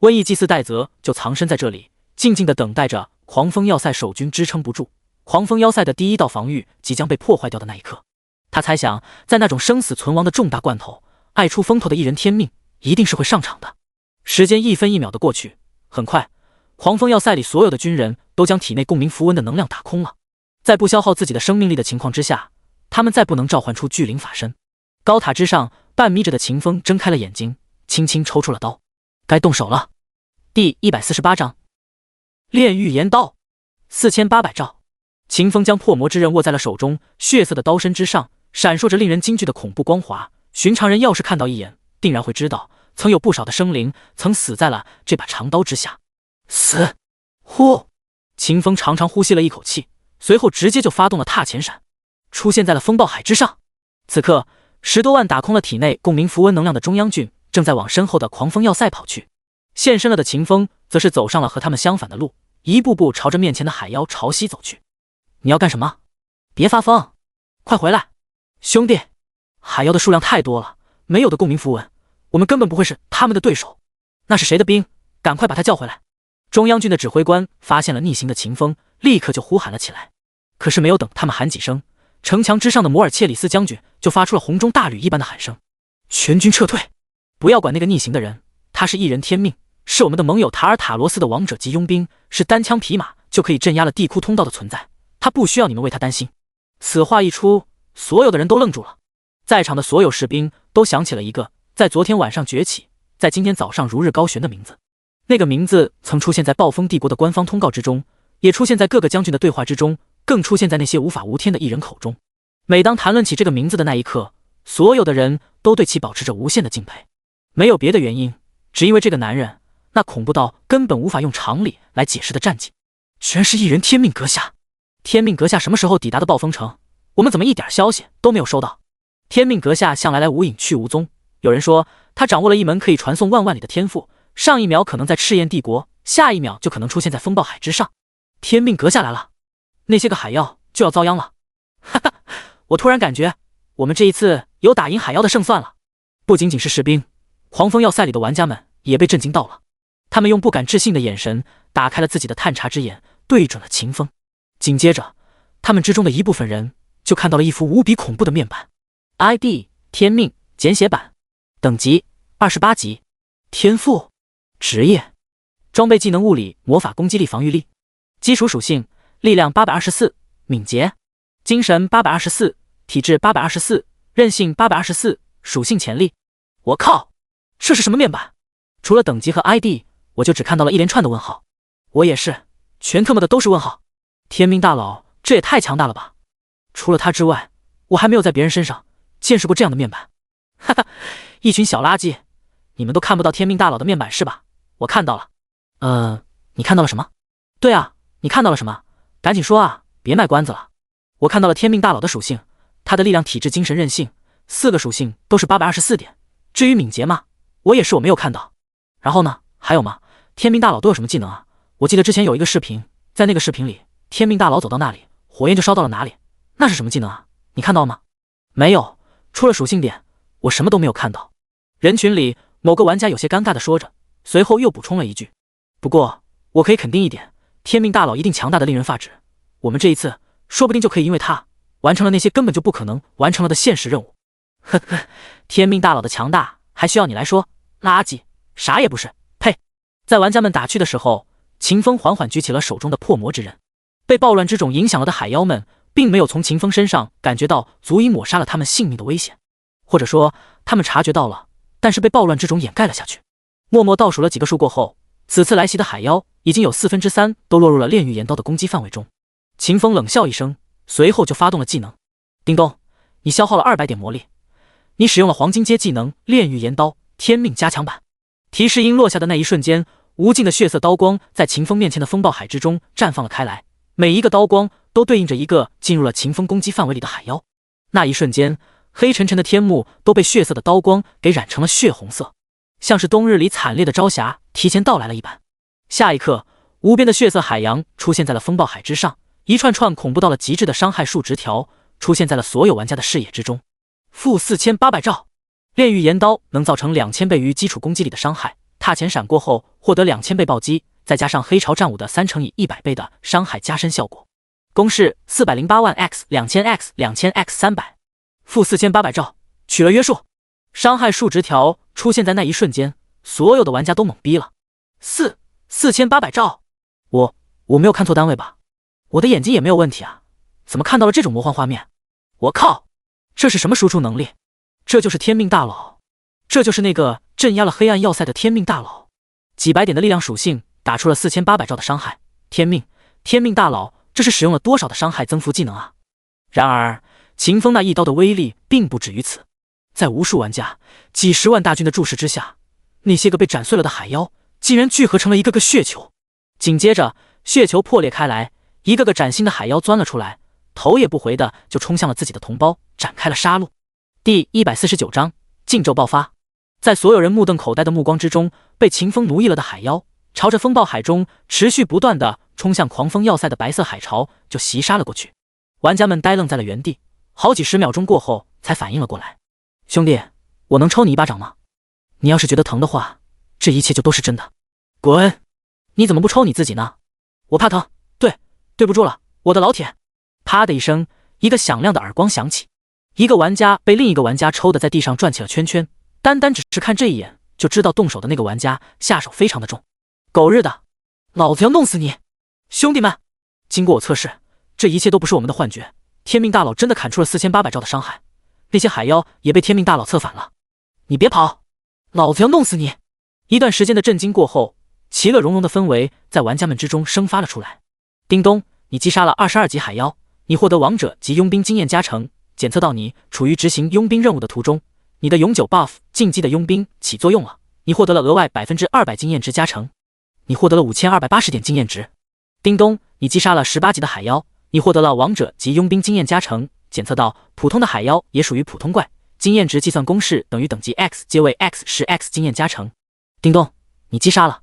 瘟疫祭司戴泽就藏身在这里，静静地等待着狂风要塞守军支撑不住，狂风要塞的第一道防御即将被破坏掉的那一刻。他猜想，在那种生死存亡的重大关头，爱出风头的一人天命一定是会上场的。时间一分一秒的过去，很快狂风要塞里所有的军人都将体内共鸣符文的能量打空了，在不消耗自己的生命力的情况之下，他们再不能召唤出巨灵法身。高塔之上，半眯着的秦风睁开了眼睛，轻轻抽出了刀，该动手了。第148章炼狱炎刀4800兆。秦风将破魔之刃握在了手中，血色的刀身之上闪烁着令人惊惧的恐怖光华，寻常人要是看到一眼，定然会知道，曾有不少的生灵曾死在了这把长刀之下。死！呼！秦风长长呼吸了一口气，随后直接就发动了踏前闪，出现在了风暴海之上。此刻10多万打空了体内共鸣符文能量的中央郡，正在往身后的狂风要塞跑去。现身了的秦风则是走上了和他们相反的路，一步步朝着面前的海妖朝西走去。你要干什么？别发疯，快回来！兄弟，海妖的数量太多了，没有的共鸣符文，我们根本不会是他们的对手。那是谁的兵？赶快把他叫回来！中央郡的指挥官发现了逆行的秦风，立刻就呼喊了起来。可是没有等他们喊几声，城墙之上的摩尔切里斯将军就发出了洪钟大吕一般的喊声：全军撤退！不要管那个逆行的人，他是一人天命，是我们的盟友塔尔塔罗斯的王者级佣兵，是单枪匹马就可以镇压了地窟通道的存在，他不需要你们为他担心。此话一出，所有的人都愣住了。在场的所有士兵都想起了一个在昨天晚上崛起，在今天早上如日高悬的名字。那个名字曾出现在暴风帝国的官方通告之中，也出现在各个将军的对话之中，更出现在那些无法无天的异人口中。每当谈论起这个名字的那一刻，所有的人都对其保持着无限的敬佩。没有别的原因，只因为这个男人那恐怖到根本无法用常理来解释的战绩，全是一人天命阁下。天命阁下什么时候抵达的暴风城？我们怎么一点消息都没有收到？天命阁下向来无影去无踪，有人说他掌握了一门可以传送万万里的天赋，上一秒可能在赤焰帝国，下一秒就可能出现在风暴海之上。天命阁下来了，那些个海妖就要遭殃了。哈哈，我突然感觉我们这一次有打赢海妖的胜算了。不仅仅是士兵，狂风要塞里的玩家们也被震惊到了。他们用不敢置信的眼神打开了自己的探查之眼，对准了秦风。紧接着，他们之中的一部分人就看到了一幅无比恐怖的面板。ID 天命简写版，等级28级，天赋职业，装备技能物理魔法攻击力防御力，基础属性力量824，敏捷，精神824，体质824，韧性824，属性潜力。我靠，这是什么面板？除了等级和 ID， 我就只看到了一连串的问号。我也是，全他妈的都是问号。天命大佬这也太强大了吧！除了他之外，我还没有在别人身上见识过这样的面板。哈哈，一群小垃圾，你们都看不到天命大佬的面板是吧？我看到了。你看到了什么？对啊，你看到了什么？赶紧说啊，别卖关子了。我看到了天命大佬的属性，他的力量、体质、精神、韧性4个属性都是824点。至于敏捷嘛，我也是我没有看到。然后呢？还有吗？天命大佬都有什么技能啊？我记得之前有一个视频，在那个视频里，天命大佬走到那里，火焰就烧到了哪里，那是什么技能啊？你看到了吗？没有，除了属性点，我什么都没有看到。人群里某个玩家有些尴尬地说着，随后又补充了一句：不过我可以肯定一点，天命大佬一定强大的令人发指，我们这一次说不定就可以因为他完成了那些根本就不可能完成了的现实任务。呵呵，天命大佬的强大还需要你来说？垃圾，啥也不是，呸！在玩家们打趣的时候，秦风缓缓举起了手中的破魔之刃。被暴乱之种影响了的海妖们并没有从秦风身上感觉到足以抹杀了他们性命的危险，或者说他们察觉到了，但是被暴乱之种掩盖了下去。默默倒数了几个数过后，此次来袭的海妖已经有3/4都落入了炼狱岩刀的攻击范围中。秦风冷笑一声，随后就发动了技能。叮咚，你消耗了200点魔力，你使用了黄金阶技能炼狱岩刀天命加强版。提示音落下的那一瞬间，无尽的血色刀光在秦风面前的风暴海之中绽放了开来，每一个刀光都对应着一个进入了秦风攻击范围里的海妖。那一瞬间，黑沉沉的天幕都被血色的刀光给染成了血红色，像是冬日里惨烈的朝霞提前到来了一般。下一刻，无边的血色海洋出现在了风暴海之上，一串串恐怖到了极致的伤害数值条出现在了所有玩家的视野之中。负4800兆，炼狱岩刀能造成2000倍于基础攻击力的伤害，踏前闪过后获得2000倍暴击，再加上黑潮战舞的3乘以100倍的伤害加深效果。公式408万 x 2000 x 2000 x 300，负4800兆，取了约束。伤害数值条出现在那一瞬间，所有的玩家都懵逼了。4800兆，我没有看错单位吧？我的眼睛也没有问题啊，怎么看到了这种魔幻画面？我靠，这是什么输出能力？这就是天命大佬，这就是那个镇压了黑暗要塞的天命大佬。几百点的力量属性打出了4800兆的伤害，天命大佬这是使用了多少的伤害增幅技能啊？然而秦风那一刀的威力并不止于此，在无数玩家、几十万大军的注视之下，那些个被斩碎了的海妖竟然聚合成了一个个血球。紧接着，血球破裂开来，一个个崭新的海妖钻了出来，头也不回的就冲向了自己的同胞，展开了杀戮。第149章禁咒爆发。在所有人目瞪口呆的目光之中，被秦风奴役了的海妖朝着风暴海中持续不断的冲向狂风要塞的白色海潮就袭杀了过去。玩家们呆愣在了原地，好几十秒钟过后才反应了过来。兄弟，我能抽你一巴掌吗？你要是觉得疼的话，这一切就都是真的。滚！你怎么不抽你自己呢？我怕疼。对不住了，我的老铁。啪的一声，一个响亮的耳光响起，一个玩家被另一个玩家抽的在地上转起了圈圈，单只是看这一眼就知道动手的那个玩家下手非常的重。狗日的，老子要弄死你！兄弟们，经过我测试，这一切都不是我们的幻觉，天命大佬真的砍出了4800兆的伤害，那些海妖也被天命大佬策反了。你别跑，老子要弄死你！一段时间的震惊过后，其乐融融的氛围在玩家们之中生发了出来。叮咚，你击杀了22级海妖，你获得王者及佣兵经验加成，检测到你处于执行佣兵任务的途中，你的永久 buff 进击的佣兵起作用了，你获得了额外200%经验值加成，你获得了5280点经验值。叮咚，你击杀了18级的海妖，你获得了王者及佣兵经验加成，检测到普通的海妖也属于普通怪，经验值计算公式等于等级 x 皆为 x 是 x 经验加成。叮咚，你击杀了。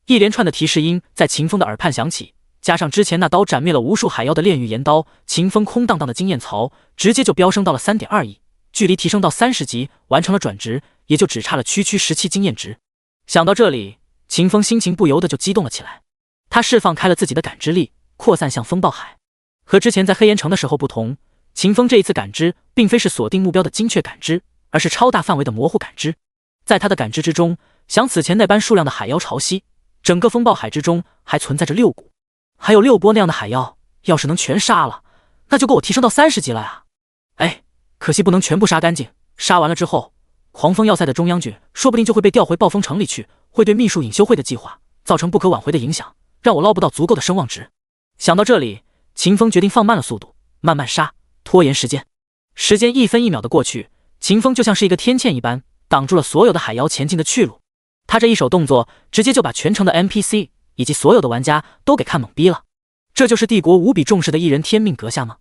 一连串的提示音在秦风的耳畔响起，加上之前那刀斩灭了无数海妖的炼狱岩刀，秦风空荡荡的经验槽直接就飙升到了 3.2 亿，距离提升到30级完成了转职，也就只差了区17经验值。想到这里，秦风心情不由得就激动了起来。他释放开了自己的感知力，扩散向风暴海。和之前在黑岩城的时候不同，秦风这一次感知并非是锁定目标的精确感知，而是超大范围的模糊感知。在他的感知之中，像此前那般数量的海妖潮汐，整个风暴海之中还存在着6股，还有6波那样的海妖，要是能全杀了，那就够我提升到30级了呀！哎，可惜不能全部杀干净，杀完了之后，狂风要塞的中央军说不定就会被调回暴风城里去，会对秘术隐修会的计划造成不可挽回的影响，让我捞不到足够的声望值。想到这里，秦风决定放慢了速度，慢慢杀，拖延时间。时间一分一秒的过去，秦风就像是一个天堑一般，挡住了所有的海妖前进的去路。他这一手动作，直接就把全城的 NPC 以及所有的玩家都给看懵逼了。这就是帝国无比重视的一人天命阁下吗？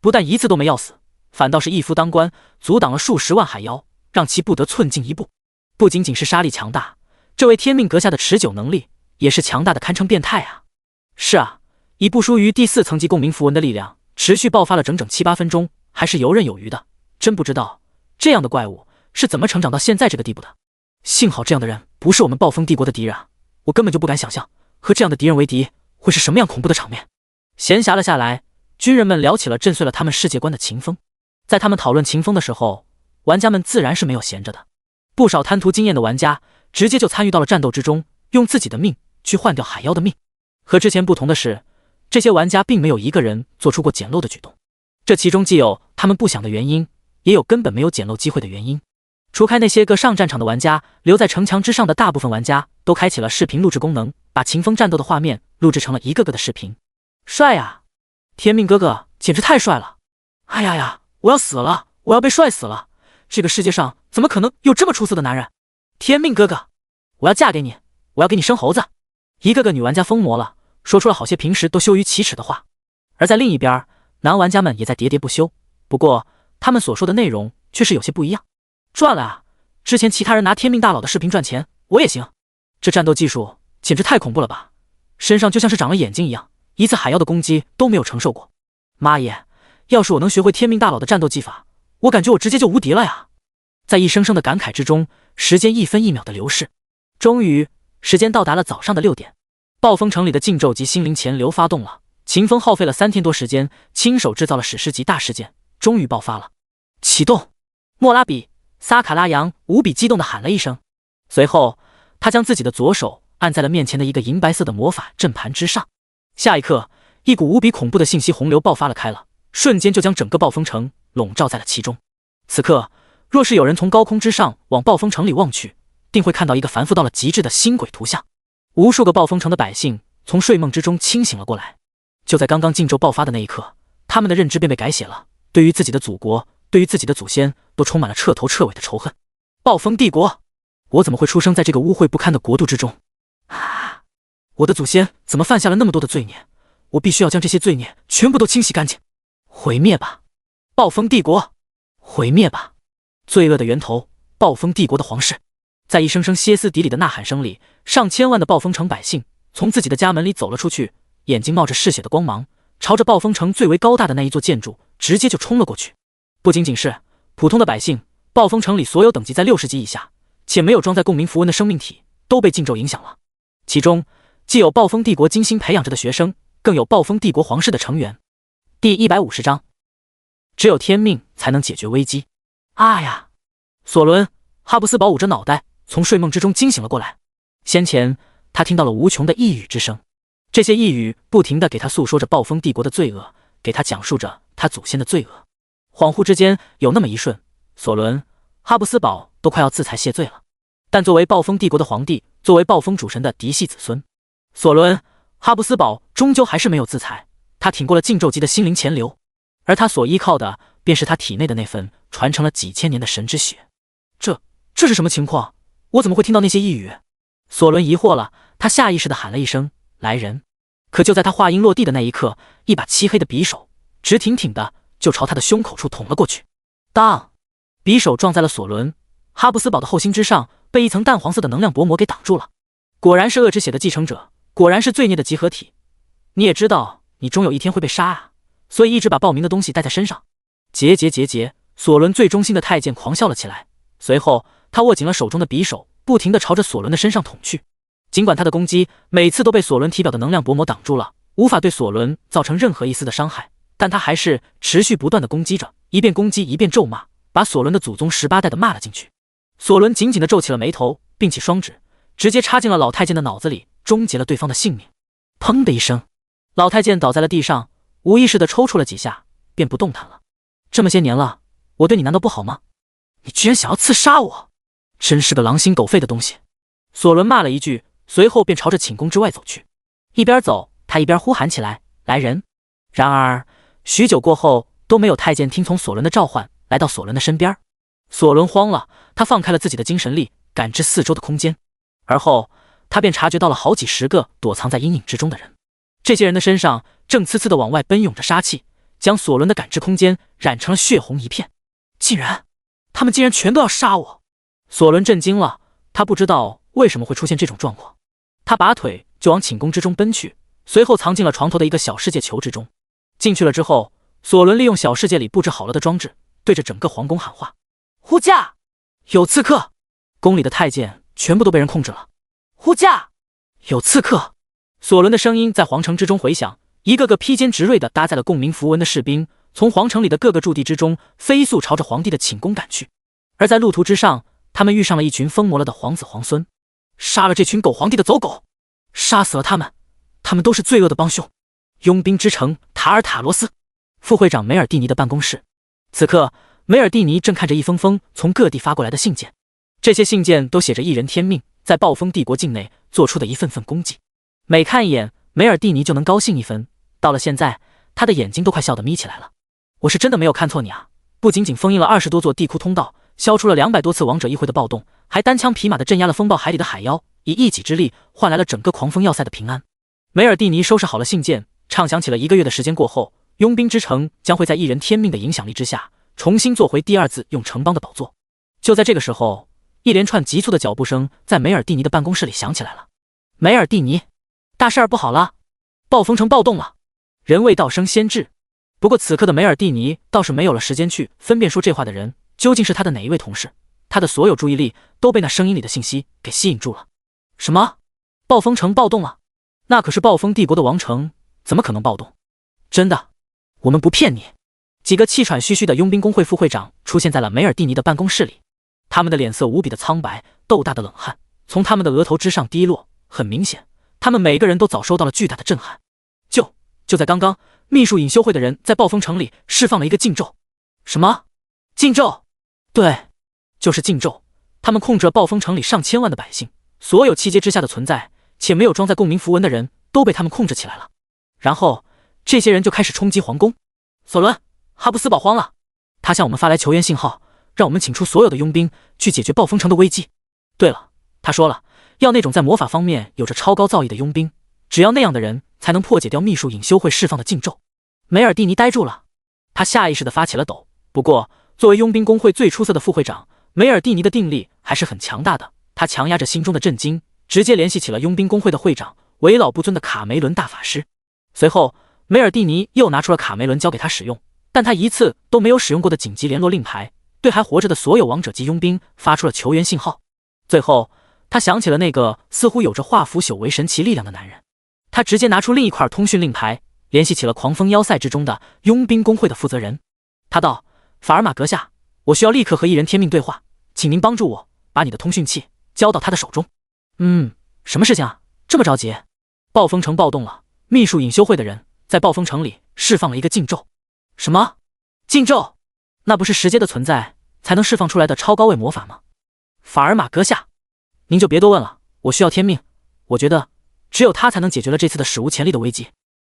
不但一次都没要死，反倒是一夫当关，阻挡了数十万海妖，让其不得寸进一步。不仅仅是杀力强大，这位天命阁下的持久能力也是强大的堪称变态啊！是啊，以不输于第4层级共鸣符文的力量，持续爆发了整整7-8分钟，还是游刃有余的。真不知道这样的怪物是怎么成长到现在这个地步的。幸好这样的人不是我们暴风帝国的敌人啊！我根本就不敢想象和这样的敌人为敌会是什么样恐怖的场面。闲暇了下来，军人们聊起了震碎了他们世界观的秦风。在他们讨论秦风的时候，玩家们自然是没有闲着的。不少贪图经验的玩家直接就参与到了战斗之中，用自己的命去换掉海妖的命。和之前不同的是，这些玩家并没有一个人做出过捡漏的举动。这其中既有他们不想的原因，也有根本没有捡漏机会的原因。除开那些个上战场的玩家，留在城墙之上的大部分玩家都开启了视频录制功能，把秦风战斗的画面录制成了一个个的视频。帅呀！天命哥哥简直太帅了！哎呀，我要死了，我要被帅死了！这个世界上怎么可能有这么出色的男人？天命哥哥，我要嫁给你，我要给你生猴子！一个个女玩家疯魔了，说出了好些平时都羞于启齿的话。而在另一边，男玩家们也在喋喋不休，不过他们所说的内容却是有些不一样。赚了啊！之前其他人拿天命大佬的视频赚钱，我也行。这战斗技术简直太恐怖了吧！身上就像是长了眼睛一样，一次海妖的攻击都没有承受过。妈耶！要是我能学会天命大佬的战斗技法，我感觉我直接就无敌了呀！在一声声的感慨之中，时间一分一秒的流逝。终于，时间到达了早上的6点，暴风城里的禁咒及心灵潜流发动了。秦风耗费了3天多时间，亲手制造了史诗级大事件，终于爆发了。启动！莫拉比！萨卡拉扬无比激动地喊了一声，随后他将自己的左手按在了面前的一个银白色的魔法阵盘之上。下一刻，一股无比恐怖的信息洪流爆发了开了，瞬间就将整个暴风城笼罩在了其中。此刻，若是有人从高空之上往暴风城里望去，定会看到一个繁复到了极致的星轨图像。无数个暴风城的百姓从睡梦之中清醒了过来。就在刚刚禁咒爆发的那一刻，他们的认知便被改写了，对于自己的祖国，对于自己的祖先都充满了彻头彻尾的仇恨。暴风帝国，我怎么会出生在这个污秽不堪的国度之中？啊！我的祖先怎么犯下了那么多的罪孽？我必须要将这些罪孽全部都清洗干净！毁灭吧，暴风帝国！毁灭吧，罪恶的源头，暴风帝国的皇室！在一声声歇斯底里的呐喊声里，上千万的暴风城百姓从自己的家门里走了出去，眼睛冒着嗜血的光芒，朝着暴风城最为高大的那一座建筑直接就冲了过去。不仅仅是普通的百姓，暴风城里所有等级在60级以下且没有装载共鸣符文的生命体都被禁咒影响了。其中既有暴风帝国精心培养着的学生，更有暴风帝国皇室的成员。第150章，只有天命才能解决危机。啊呀！索伦·哈布斯堡捂着脑袋从睡梦之中惊醒了过来。先前他听到了无穷的呓语之声，这些呓语不停地给他诉说着暴风帝国的罪恶，给他讲述着他祖先的罪恶。恍惚之间，有那么一瞬，索伦·哈布斯堡都快要自裁谢罪了。但作为暴风帝国的皇帝，作为暴风主神的嫡系子孙，索伦·哈布斯堡终究还是没有自裁。他挺过了禁咒级的心灵潜流，而他所依靠的便是他体内的那份传承了几千年的神之血。这是什么情况？我怎么会听到那些呓语？索伦疑惑了，他下意识地喊了一声来人。可就在他话音落地的那一刻，一把漆黑的匕首直挺挺的就朝他的胸口处捅了过去。当！匕首撞在了索伦·哈布斯堡的后心之上，被一层淡黄色的能量薄膜给挡住了。果然是恶之血的继承者，果然是罪孽的集合体。你也知道你终有一天会被杀啊，所以一直把报名的东西带在身上。结！索伦最忠心的太监狂笑了起来，随后他握紧了手中的匕首，不停地朝着索伦的身上捅去。尽管他的攻击每次都被索伦体表的能量薄膜挡住了，无法对索伦造成任何一丝的伤害，但他还是持续不断地攻击着，一边攻击一边咒骂，把索伦的祖宗18代的骂了进去。索伦紧紧地皱起了眉头，并起双指，直接插进了老太监的脑子里，终结了对方的性命。砰的一声，老太监倒在了地上，无意识地抽搐了几下，便不动弹了。这么些年了，我对你难道不好吗？你居然想要刺杀我，真是个狼心狗肺的东西！索伦骂了一句，随后便朝着寝宫之外走去。一边走，他一边呼喊起来：“来人！”然而许久过后，都没有太监听从索伦的召唤，来到索伦的身边。索伦慌了，他放开了自己的精神力，感知四周的空间，而后他便察觉到了好几十个躲藏在阴影之中的人。这些人的身上正呲呲地往外奔涌着杀气，将索伦的感知空间染成了血红一片。他们竟然全都要杀我！索伦震惊了，他不知道为什么会出现这种状况。他拔腿就往寝宫之中奔去，随后藏进了床头的一个小世界球之中。进去了之后，索伦利用小世界里布置好了的装置，对着整个皇宫喊话：“护驾！有刺客！”宫里的太监全部都被人控制了。护驾！有刺客！索伦的声音在皇城之中回响，一个个披坚执锐地搭载了共鸣符文的士兵，从皇城里的各个驻地之中飞速朝着皇帝的寝宫赶去。而在路途之上，他们遇上了一群疯魔了的皇子皇孙。杀了这群狗皇帝的走狗！杀死了他们！他们都是罪恶的帮凶！佣兵之城塔尔塔罗斯，副会长梅尔蒂尼的办公室。此刻，梅尔蒂尼正看着一封封从各地发过来的信件，这些信件都写着一人天命在暴风帝国境内做出的一份份功绩。每看一眼，梅尔蒂尼就能高兴一分。到了现在，他的眼睛都快笑得眯起来了。我是真的没有看错你啊！不仅仅封印了20多座地库通道，消除了200多次王者议会的暴动，还单枪匹马地镇压了风暴海里的海妖，以一己之力换来了整个狂风要塞的平安。梅尔蒂尼收拾好了信件，畅想起了1个月的时间过后，佣兵之城将会在一人天命的影响力之下，重新做回第二次用城邦的宝座。就在这个时候，一连串急促的脚步声在梅尔蒂尼的办公室里响起来了。梅尔蒂尼，大事儿不好了！暴风城暴动了！人未到声先至。不过此刻的梅尔蒂尼倒是没有了时间去分辨说这话的人究竟是他的哪一位同事，他的所有注意力都被那声音里的信息给吸引住了。什么？暴风城暴动了？那可是暴风帝国的王城，怎么可能暴动？真的，我们不骗你。几个气喘吁吁的佣兵工会副会长出现在了梅尔蒂尼的办公室里，他们的脸色无比的苍白，豆大的冷汗从他们的额头之上滴落，很明显，他们每个人都早受到了巨大的震撼。就在刚刚，秘术隐修会的人在暴风城里释放了一个禁咒。什么？禁咒？对，就是禁咒。他们控制了暴风城里上千万的百姓，所有7阶之下的存在且没有装载共鸣符文的人都被他们控制起来了。然后这些人就开始冲击皇宫。索伦·哈布斯堡慌了，他向我们发来求援信号，让我们请出所有的佣兵去解决暴风城的危机。对了，他说了，要那种在魔法方面有着超高造诣的佣兵，只要那样的人才能破解掉秘术隐修会释放的禁咒。梅尔蒂尼呆住了，他下意识地发起了抖。不过，作为佣兵工会最出色的副会长，梅尔蒂尼的定力还是很强大的。他强压着心中的震惊，直接联系起了佣兵工会的会长为老不尊的卡梅伦大法师。随后，梅尔蒂尼又拿出了卡梅伦交给他使用，但他一次都没有使用过的紧急联络令牌，对还活着的所有王者级佣兵发出了求援信号。最后，他想起了那个似乎有着化腐朽为神奇力量的男人，他直接拿出另一块通讯令牌，联系起了狂风要塞之中的佣兵工会的负责人。他道：“法尔玛阁下，我需要立刻和异人天命对话，请您帮助我把你的通讯器交到他的手中。”什么事情啊？这么着急？暴风城暴动了，秘术隐修会的人在暴风城里释放了一个禁咒。什么禁咒？那不是石阶的存在才能释放出来的超高位魔法吗？法尔玛阁下，您就别多问了，我需要天命，我觉得只有他才能解决了这次的史无前例的危机。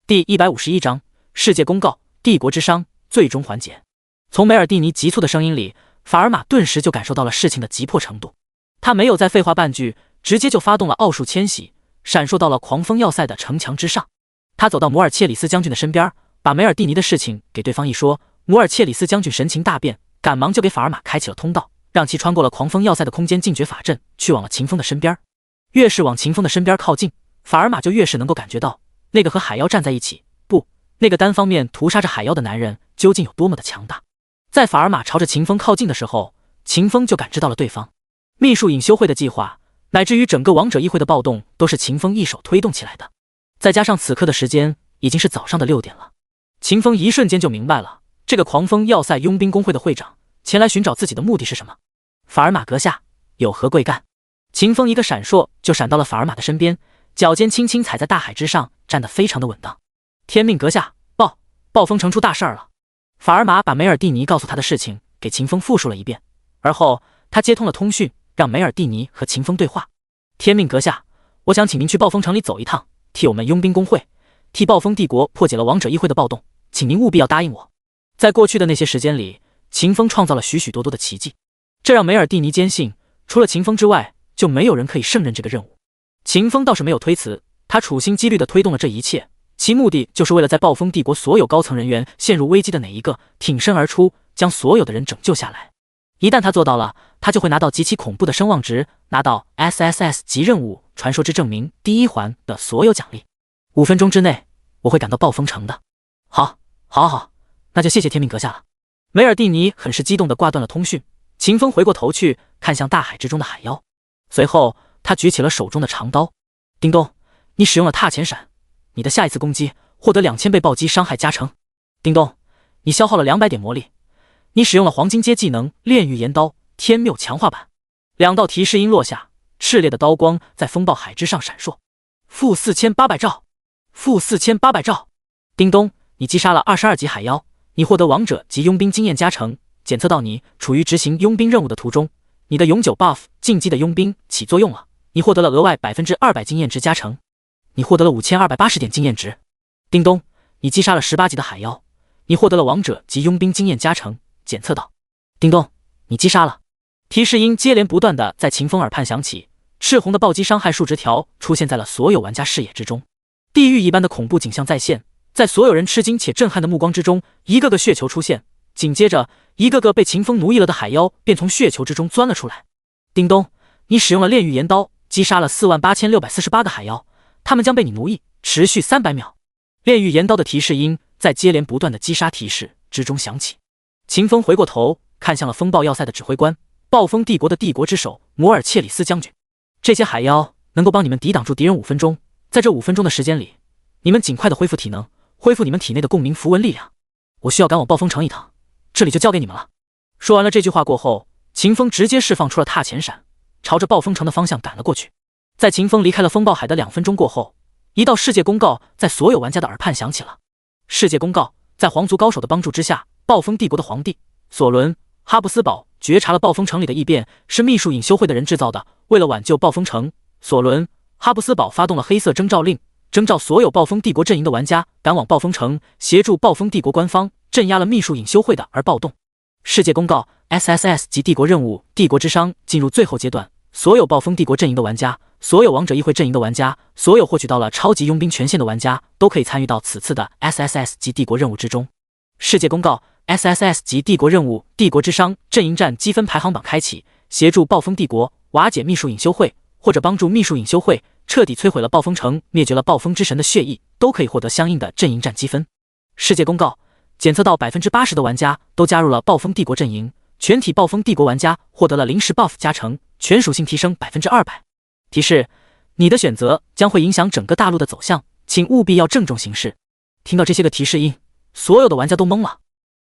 第151章世界公告，帝国之殇最终环节。从梅尔蒂尼急促的声音里，法尔玛顿时就感受到了事情的急迫程度。他没有再废话半句，直接就发动了奥数迁徙，闪烁到了狂风要塞的城墙之上。他走到摩尔切里斯将军的身边，把梅尔蒂尼的事情给对方一说。摩尔切里斯将军神情大变，赶忙就给法尔玛开启了通道，让其穿过了狂风要塞的空间禁绝法阵，去往了秦风的身边。越是往秦风的身边靠近，法尔玛就越是能够感觉到那个和海妖站在一起，不，那个单方面屠杀着海妖的男人究竟有多么的强大。在法尔玛朝着秦风靠近的时候，秦风就感知到了对方秘术隐修会的计划，乃至于整个王者议会的暴动都是秦风一手推动起来的。再加上此刻的时间已经是早上的6点了，秦风一瞬间就明白了这个狂风要塞佣兵工会的会长前来寻找自己的目的是什么。法尔玛阁下，有何贵干？秦风一个闪烁就闪到了法尔玛的身边，脚尖轻轻踩在大海之上，站得非常的稳当。天命阁下，暴风城出大事儿了。法尔玛把梅尔蒂尼告诉他的事情给秦风复述了一遍，而后他接通了通讯，让梅尔蒂尼和秦风对话。天命阁下，我想请您去暴风城里走一趟，替我们佣兵工会，替暴风帝国破解了王者议会的暴动，请您务必要答应我。在过去的那些时间里，秦风创造了许许多多的奇迹，这让梅尔蒂尼坚信，除了秦风之外，就没有人可以胜任这个任务。秦风倒是没有推辞，他处心积虑地推动了这一切，其目的就是为了在暴风帝国所有高层人员陷入危机的哪一个挺身而出，将所有的人拯救下来。一旦他做到了，他就会拿到极其恐怖的声望值，拿到 SSS 级任务传说之证明第1环的所有奖励。5分钟之内，我会赶到暴风城的。好，那就谢谢天命阁下了。梅尔蒂尼很是激动地挂断了通讯。秦风回过头去看向大海之中的海妖，随后他举起了手中的长刀。叮咚，你使用了踏前闪，你的下一次攻击获得2000倍暴击伤害加成。叮咚，你消耗了200点魔力，你使用了黄金阶技能炼狱岩刀天谬强化版。2道提示音落下，炽烈的刀光在风暴海之上闪烁。负4800兆，负4800兆。叮咚，你击杀了22级海妖，你获得王者及佣兵经验加成。检测到你处于执行佣兵任务的途中，你的永久 buff 进击的佣兵起作用了，你获得了额外200%经验值加成，你获得了5280点经验值。叮咚，你击杀了18级的海妖，你获得了王者及佣兵经验加成。检测到，叮咚，你击杀了。提示音接连不断的在秦风耳畔响起，赤红的暴击伤害数值条出现在了所有玩家视野之中，地狱一般的恐怖景象再现，在所有人吃惊且震撼的目光之中，一个个血球出现，紧接着一个个被秦风奴役了的海妖便从血球之中钻了出来。叮咚，你使用了炼狱岩刀，击杀了48648个海妖，他们将被你奴役，持续300秒。炼狱岩刀的提示音在接连不断的击杀提示之中响起。秦风回过头看向了风暴要塞的指挥官，暴风帝国的帝国之首摩尔切里斯将军。这些海妖能够帮你们抵挡住敌人5分钟，在这5分钟的时间里，你们尽快的恢复体能，恢复你们体内的共鸣符文力量。我需要赶往暴风城一趟，这里就交给你们了。说完了这句话过后，秦风直接释放出了踏前闪，朝着暴风城的方向赶了过去。在秦风离开了风暴海的2分钟过后，一道世界公告在所有玩家的耳畔响起了。世界公告，在皇族高手的帮助之下，暴风帝国的皇帝索伦·哈布斯堡觉察了暴风城里的异变是秘术隐修会的人制造的。为了挽救暴风城，索伦·哈布斯堡发动了黑色征召令，征召所有暴风帝国阵营的玩家赶往暴风城，协助暴风帝国官方镇压了秘术隐修会的而暴动。世界公告 ：SSS 级帝国任务帝国之殇进入最后阶段，所有暴风帝国阵营的玩家，所有王者议会阵营的玩家，所有获取到了超级佣兵权限的玩家，都可以参与到此次的 SSS 级帝国任务之中。世界公告 ：SSS 级帝国任务帝国之殇阵营战积分排行榜开启，协助暴风帝国瓦解秘术隐修会，或者帮助秘术隐修会彻底摧毁了暴风城，灭绝了暴风之神的血裔，都可以获得相应的阵营战积分。世界公告。检测到 80% 的玩家都加入了暴风帝国阵营，全体暴风帝国玩家获得了临时 buff 加成，全属性提升 200%。提示：你的选择将会影响整个大陆的走向，请务必要郑重行事。听到这些个提示音，所有的玩家都懵了。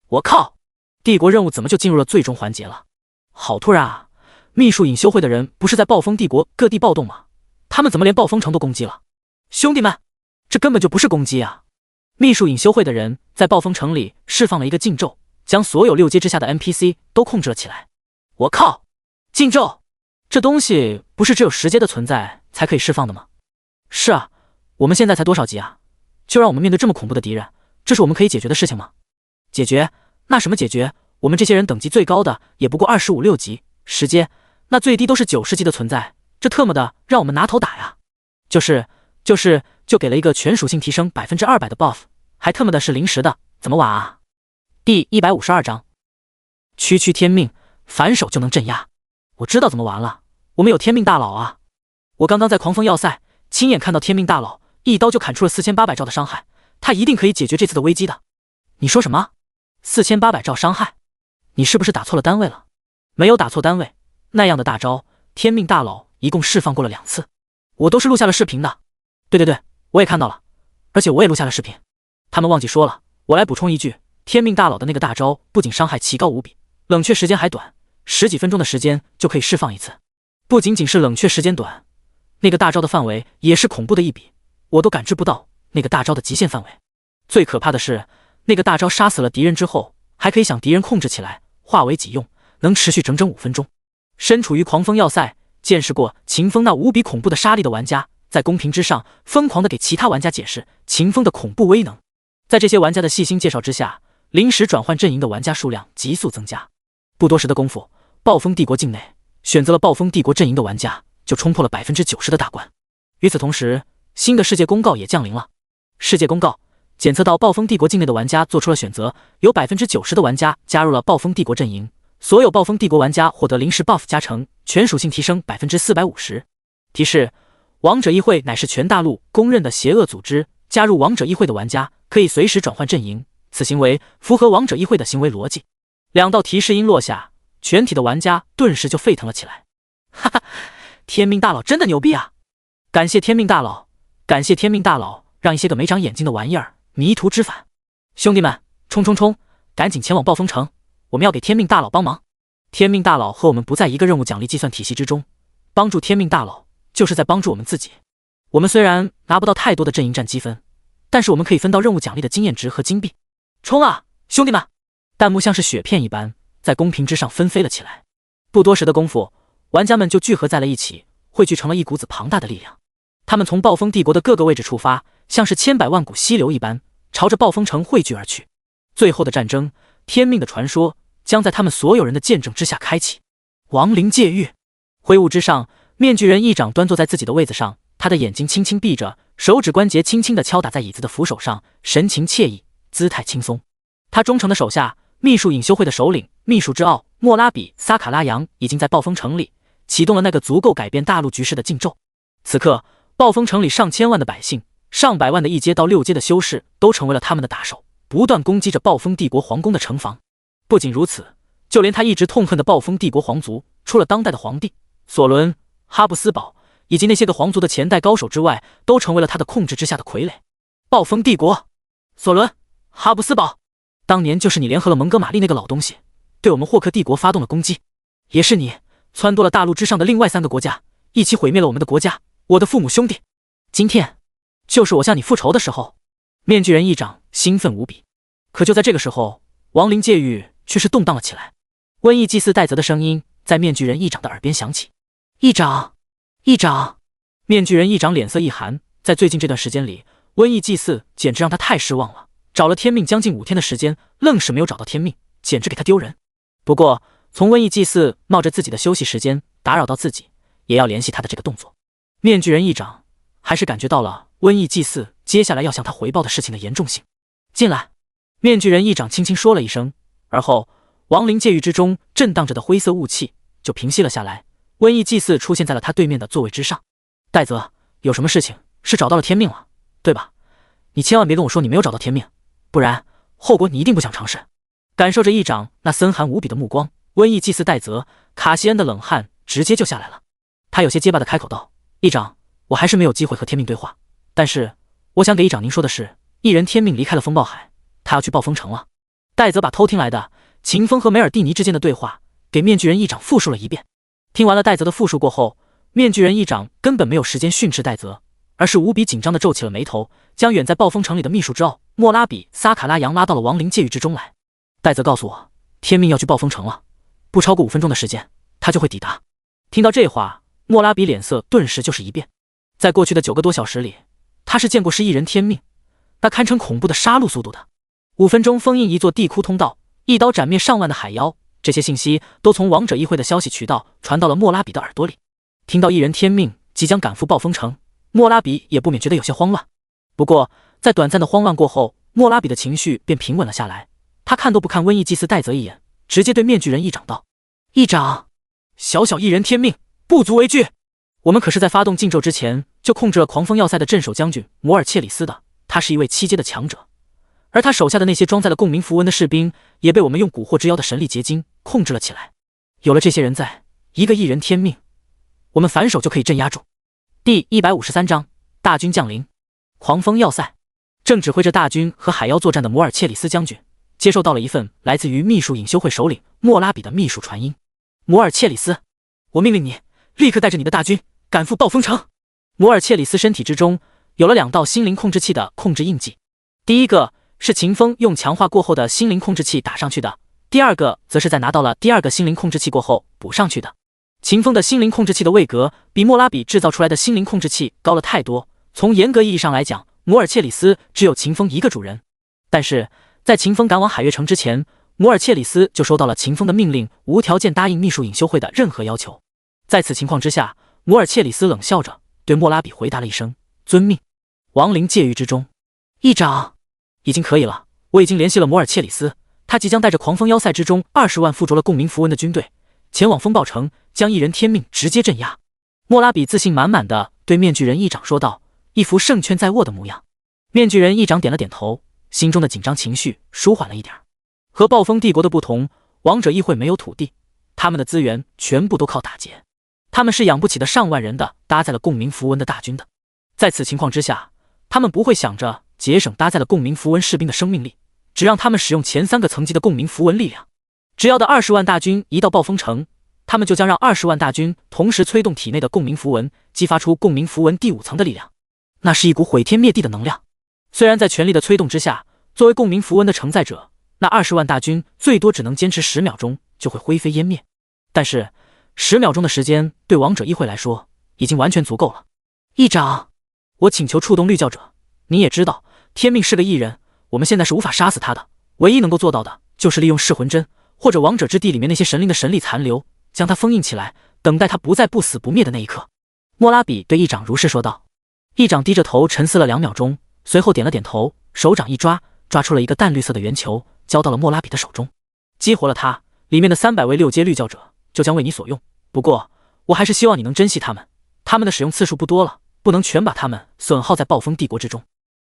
我靠，帝国任务怎么就进入了最终环节了？好突然啊！秘术隐修会的人不是在暴风帝国各地暴动吗？他们怎么连暴风城都攻击了？兄弟们，这根本就不是攻击啊！秘术隐修会的人在暴风城里释放了一个禁咒，将所有6阶之下的 NPC 都控制了起来。我靠，禁咒这东西不是只有10阶的存在才可以释放的吗？是啊，我们现在才多少级啊？就让我们面对这么恐怖的敌人，这是我们可以解决的事情吗？解决？那什么解决？我们这些人等级最高的也不过25、6级，10阶，那最低都是90级的存在，这特么的让我们拿头打呀！就给了一个全属性提升 200% 的 buff， 还特么的是临时的，怎么玩啊？第152章，区区天命，反手就能镇压。我知道怎么玩了，我们有天命大佬啊！我刚刚在狂风要塞亲眼看到天命大佬一刀就砍出了4800兆的伤害，他一定可以解决这次的危机的。你说什么？4800兆伤害？你是不是打错了单位了？没有打错单位，那样的大招，天命大佬一共释放过了2次，我都是录下了视频的。对，我也看到了，而且我也录下了视频。他们忘记说了，我来补充一句，天命大佬的那个大招不仅伤害奇高无比，冷却时间还短，10几分钟的时间就可以释放一次。不仅仅是冷却时间短，那个大招的范围也是恐怖的一笔，我都感知不到那个大招的极限范围。最可怕的是，那个大招杀死了敌人之后，还可以将敌人控制起来，化为己用，能持续整整5分钟。身处于狂风要塞，见识过秦风那无比恐怖的杀力的玩家，在公屏之上疯狂地给其他玩家解释秦风的恐怖威能。在这些玩家的细心介绍之下，临时转换阵营的玩家数量急速增加。不多时的功夫，暴风帝国境内选择了暴风帝国阵营的玩家就冲破了 90% 的大关。与此同时，新的世界公告也降临了。世界公告检测到暴风帝国境内的玩家做出了选择，有 90% 的玩家加入了暴风帝国阵营，所有暴风帝国玩家获得临时 buff 加成，全属性提升 450%。 提示：王者议会乃是全大陆公认的邪恶组织，加入王者议会的玩家可以随时转换阵营，此行为符合王者议会的行为逻辑。2道提示音落下，全体的玩家顿时就沸腾了起来。哈哈，天命大佬真的牛逼啊！感谢天命大佬，感谢天命大佬，让一些个没长眼睛的玩意儿迷途知返。兄弟们，冲，赶紧前往暴风城，我们要给天命大佬帮忙。天命大佬和我们不在一个任务奖励计算体系之中，帮助天命大佬就是在帮助我们自己。我们虽然拿不到太多的阵营战积分，但是我们可以分到任务奖励的经验值和金币。冲啊，兄弟们！弹幕像是雪片一般在公屏之上纷飞了起来。不多时的功夫，玩家们就聚合在了一起，汇聚成了一股子庞大的力量。他们从暴风帝国的各个位置出发，像是千百万股溪流一般，朝着暴风城汇聚而去。最后的战争，天命的传说将在他们所有人的见证之下开启。亡灵界狱，挥舞之上，面具人议长端坐在自己的位子上，他的眼睛轻轻闭着，手指关节轻轻地敲打在椅子的扶手上，神情惬意，姿态轻松。他忠诚的手下秘术隐修会的首领秘术之奥莫拉比萨卡拉扬已经在暴风城里启动了那个足够改变大陆局势的禁咒。此刻，暴风城里上千万的百姓，上百万的1阶到6阶的修士都成为了他们的打手，不断攻击着暴风帝国皇宫的城防。不仅如此，就连他一直痛恨的暴风帝国皇族，除了当代的皇帝索伦、哈布斯堡以及那些个皇族的前代高手之外，都成为了他的控制之下的傀儡。暴风帝国，索伦、哈布斯堡，当年就是你联合了蒙哥马利那个老东西，对我们霍克帝国发动了攻击，也是你撺掇了大陆之上的另外3个国家，一起毁灭了我们的国家，我的父母兄弟。今天就是我向你复仇的时候。面具人议长兴奋无比，可就在这个时候，亡灵界狱却是动荡了起来。瘟疫祭祀戴泽的声音在面具人议长的耳边响起：议长，议长。面具人议长脸色一寒，在最近这段时间里，瘟疫祭祀简直让他太失望了，找了天命将近5天的时间，愣是没有找到天命，简直给他丢人。不过，从瘟疫祭祀冒着自己的休息时间打扰到自己，也要联系他的这个动作，面具人议长还是感觉到了瘟疫祭祀接下来要向他回报的事情的严重性。进来，面具人议长轻轻说了一声，而后亡灵界域之中震荡着的灰色雾气就平息了下来。瘟疫祭祀出现在了他对面的座位之上。戴泽，有什么事情是找到了天命了，对吧？你千万别跟我说你没有找到天命，不然后果你一定不想尝试。感受着议长那森寒无比的目光，瘟疫祭祀戴泽卡西恩的冷汗直接就下来了。他有些结巴的开口道：“议长，我还是没有机会和天命对话，但是我想给议长您说的是，一人天命离开了风暴海，他要去暴风城了。”戴泽把偷听来的秦风和梅尔蒂尼之间的对话给面具人议长复述了一遍。听完了戴泽的复述过后，面具人议长根本没有时间训斥戴泽，而是无比紧张地皱起了眉头，将远在暴风城里的秘书之奥莫拉比撒卡拉扬拉到了亡灵界域之中来。戴泽告诉我，天命要去暴风城了，不超过5分钟的时间，他就会抵达。听到这话，莫拉比脸色顿时就是一变。在过去的9个多小时里，他是见过是一人天命，那堪称恐怖的杀戮速度的。5分钟封印一座地窟通道，一刀斩灭上万的海妖，这些信息都从王者议会的消息渠道传到了莫拉比的耳朵里。听到一人天命即将赶赴暴风城，莫拉比也不免觉得有些慌乱。不过在短暂的慌乱过后，莫拉比的情绪便平稳了下来。他看都不看瘟疫祭司戴泽一眼，直接对面具人议长道：“议长，小小一人天命，不足为惧。我们可是在发动禁咒之前就控制了狂风要塞的镇守将军摩尔切里斯的，他是一位7阶的强者，而他手下的那些装载了共鸣符文的士兵也被我们用蛊惑之妖的神力结晶控制了起来。有了这些人在，一个一人天命，我们反手就可以镇压住。”第153章大军降临。狂风要塞正指挥着大军和海妖作战的摩尔切里斯将军接受到了一份来自于秘术隐修会首领莫拉比的秘术传音：“摩尔切里斯，我命令你立刻带着你的大军赶赴暴风城。”摩尔切里斯身体之中有了2道心灵控制器的控制印记，第一个是秦风用强化过后的心灵控制器打上去的，第二个则是在拿到了第2个心灵控制器过后补上去的。秦风的心灵控制器的位格比莫拉比制造出来的心灵控制器高了太多，从严格意义上来讲，摩尔切里斯只有秦风一个主人。但是在秦风赶往海月城之前，摩尔切里斯就收到了秦风的命令，无条件答应秘术隐修会的任何要求。在此情况之下，摩尔切里斯冷笑着对莫拉比回答了一声：“遵命。”亡灵界域之中，议长，已经可以了，我已经联系了摩尔切里斯，他即将带着狂风要塞之中20万附着了共鸣符文的军队前往风暴城，将一人天命直接镇压。莫拉比自信满满的对面具人议长说道，一副胜券在握的模样。面具人议长点了点头，心中的紧张情绪舒缓了一点。和暴风帝国的不同，王者议会没有土地，他们的资源全部都靠打劫，他们是养不起的上万人的搭载了共鸣符文的大军的。在此情况之下，他们不会想着节省搭载了共鸣符文士兵的生命力，只让他们使用前3个层级的共鸣符文力量。只要的20万大军一到暴风城，他们就将让20万大军同时催动体内的共鸣符文，激发出共鸣符文第5层的力量。那是一股毁天灭地的能量。虽然在全力的催动之下，作为共鸣符文的承载者，那20万大军最多只能坚持10秒钟就会灰飞烟灭，但是10秒钟的时间对王者议会来说已经完全足够了。议长，我请求触动绿教者，你也知道天命是个异人，我们现在是无法杀死他的，唯一能够做到的就是利用噬魂针或者王者之地里面那些神灵的神力残留，将他封印起来，等待他不再不死不灭的那一刻。莫拉比对议长如是说道。议长低着头沉思了2秒钟，随后点了点头，手掌一抓，抓出了一个淡绿色的圆球，交到了莫拉比的手中。激活了它，里面的300位6阶绿教者就将为你所用，不过我还是希望你能珍惜他们，他们的使用次数不多了，不能全把他们损耗在暴风帝国之中。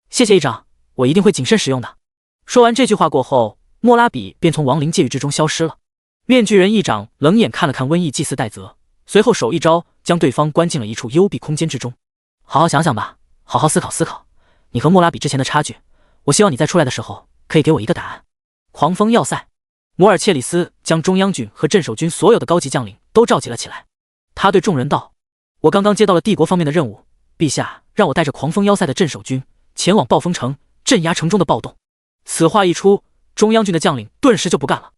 谢谢议长，我一定会谨慎使用的。说完这句话过后，莫拉比便从亡灵界域之中消失了。面具人议长冷眼看了看瘟疫祭司戴泽，随后手一招，将对方关进了一处幽闭空间之中。好好想想吧，好好思考思考，你和莫拉比之前的差距，我希望你在出来的时候可以给我一个答案。狂风要塞，摩尔切里斯将中央军和镇守军所有的高级将领都召集了起来。他对众人道：“我刚刚接到了帝国方面的任务，陛下让我带着狂风要塞的镇守军前往暴风城，镇压城中的暴动。”此话一出，中央军的将领顿时就不干了。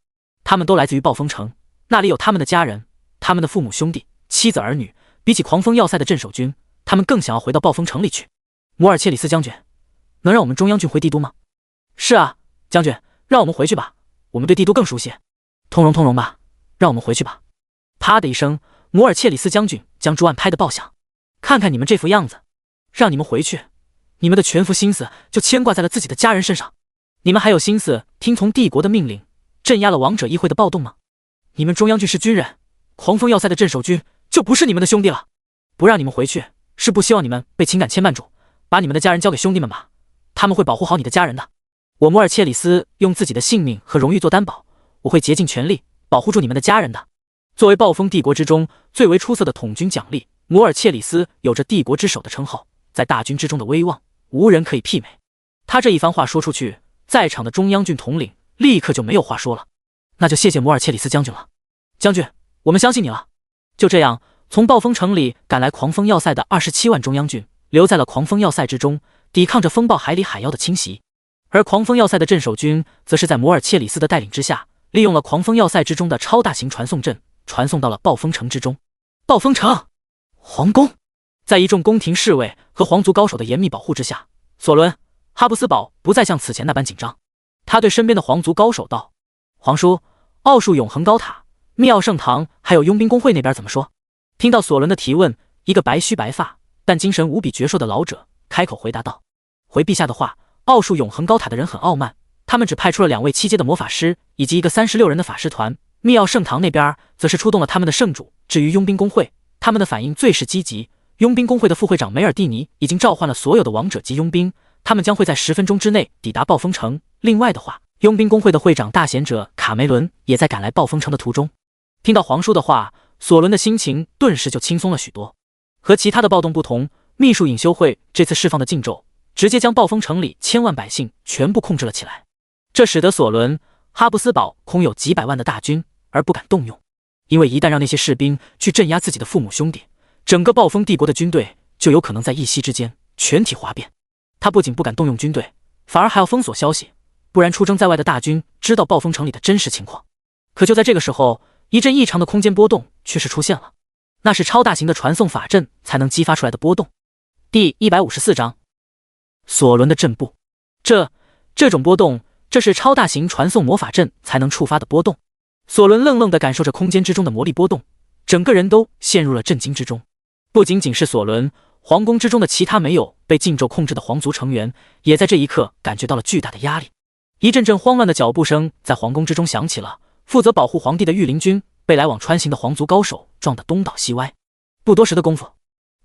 他们都来自于暴风城，那里有他们的家人，他们的父母兄弟、妻子儿女，比起狂风要塞的镇守军，他们更想要回到暴风城里去。摩尔切里斯将军，能让我们中央军回帝都吗？是啊，将军，让我们回去吧，我们对帝都更熟悉。通融吧，让我们回去吧。啪的一声，摩尔切里斯将军将桌案拍得爆响。看看你们这副样子，让你们回去，你们的全副心思就牵挂在了自己的家人身上。你们还有心思听从帝国的命令，镇压了王者议会的暴动吗？你们中央军是军人，狂风要塞的镇守军就不是你们的兄弟了。不让你们回去，是不希望你们被情感牵绊住，把你们的家人交给兄弟们吧，他们会保护好你的家人的。我摩尔切里斯用自己的性命和荣誉做担保，我会竭尽全力保护住你们的家人的。作为暴风帝国之中最为出色的统军奖励，摩尔切里斯有着帝国之首的称号，在大军之中的威望无人可以媲美。他这一番话说出去，在场的中央军统领立刻就没有话说了。那就谢谢摩尔切里斯将军了，将军，我们相信你了。就这样，从暴风城里赶来狂风要塞的27万中央军留在了狂风要塞之中，抵抗着风暴海里海妖的侵袭。而狂风要塞的镇守军则是在摩尔切里斯的带领之下，利用了狂风要塞之中的超大型传送阵，传送到了暴风城之中。暴风城皇宫，在一众宫廷侍卫和皇族高手的严密保护之下，索伦·哈布斯堡不再像此前那般紧张。他对身边的皇族高手道：“皇叔，奥数永恒高塔、密奥圣堂还有佣兵工会那边怎么说？”听到索伦的提问，一个白须白发但精神无比矍铄的老者开口回答道：“回陛下的话，奥数永恒高塔的人很傲慢，他们只派出了2位7阶的魔法师以及一个36人的法师团。密奥圣堂那边则是出动了他们的圣主。至于佣兵工会，他们的反应最是积极。佣兵工会的副会长梅尔蒂尼已经召唤了所有的王者级佣兵，他们将会在10分钟之内抵达暴风城。另外的话，佣兵工会的会长大贤者卡梅伦也在赶来暴风城的途中。”听到皇叔的话，索伦的心情顿时就轻松了许多。和其他的暴动不同，秘术隐修会这次释放的禁咒直接将暴风城里千万百姓全部控制了起来，这使得索伦·哈布斯堡空有几百万的大军而不敢动用，因为一旦让那些士兵去镇压自己的父母兄弟，整个暴风帝国的军队就有可能在一夕之间全体哗变。他不仅不敢动用军队，反而还要封锁消息，不然出征在外的大军知道暴风城里的真实情况。可就在这个时候，一阵异常的空间波动却是出现了，那是超大型的传送法阵才能激发出来的波动。第154章，索伦的阵部。这种波动，这是超大型传送魔法阵才能触发的波动。索伦愣愣地感受着空间之中的魔力波动，整个人都陷入了震惊之中。不仅仅是索伦，皇宫之中的其他没有被禁咒控制的皇族成员，也在这一刻感觉到了巨大的压力。一阵阵慌乱的脚步声在皇宫之中响起了，负责保护皇帝的御林军被来往穿行的皇族高手撞得东倒西歪。不多时的功夫，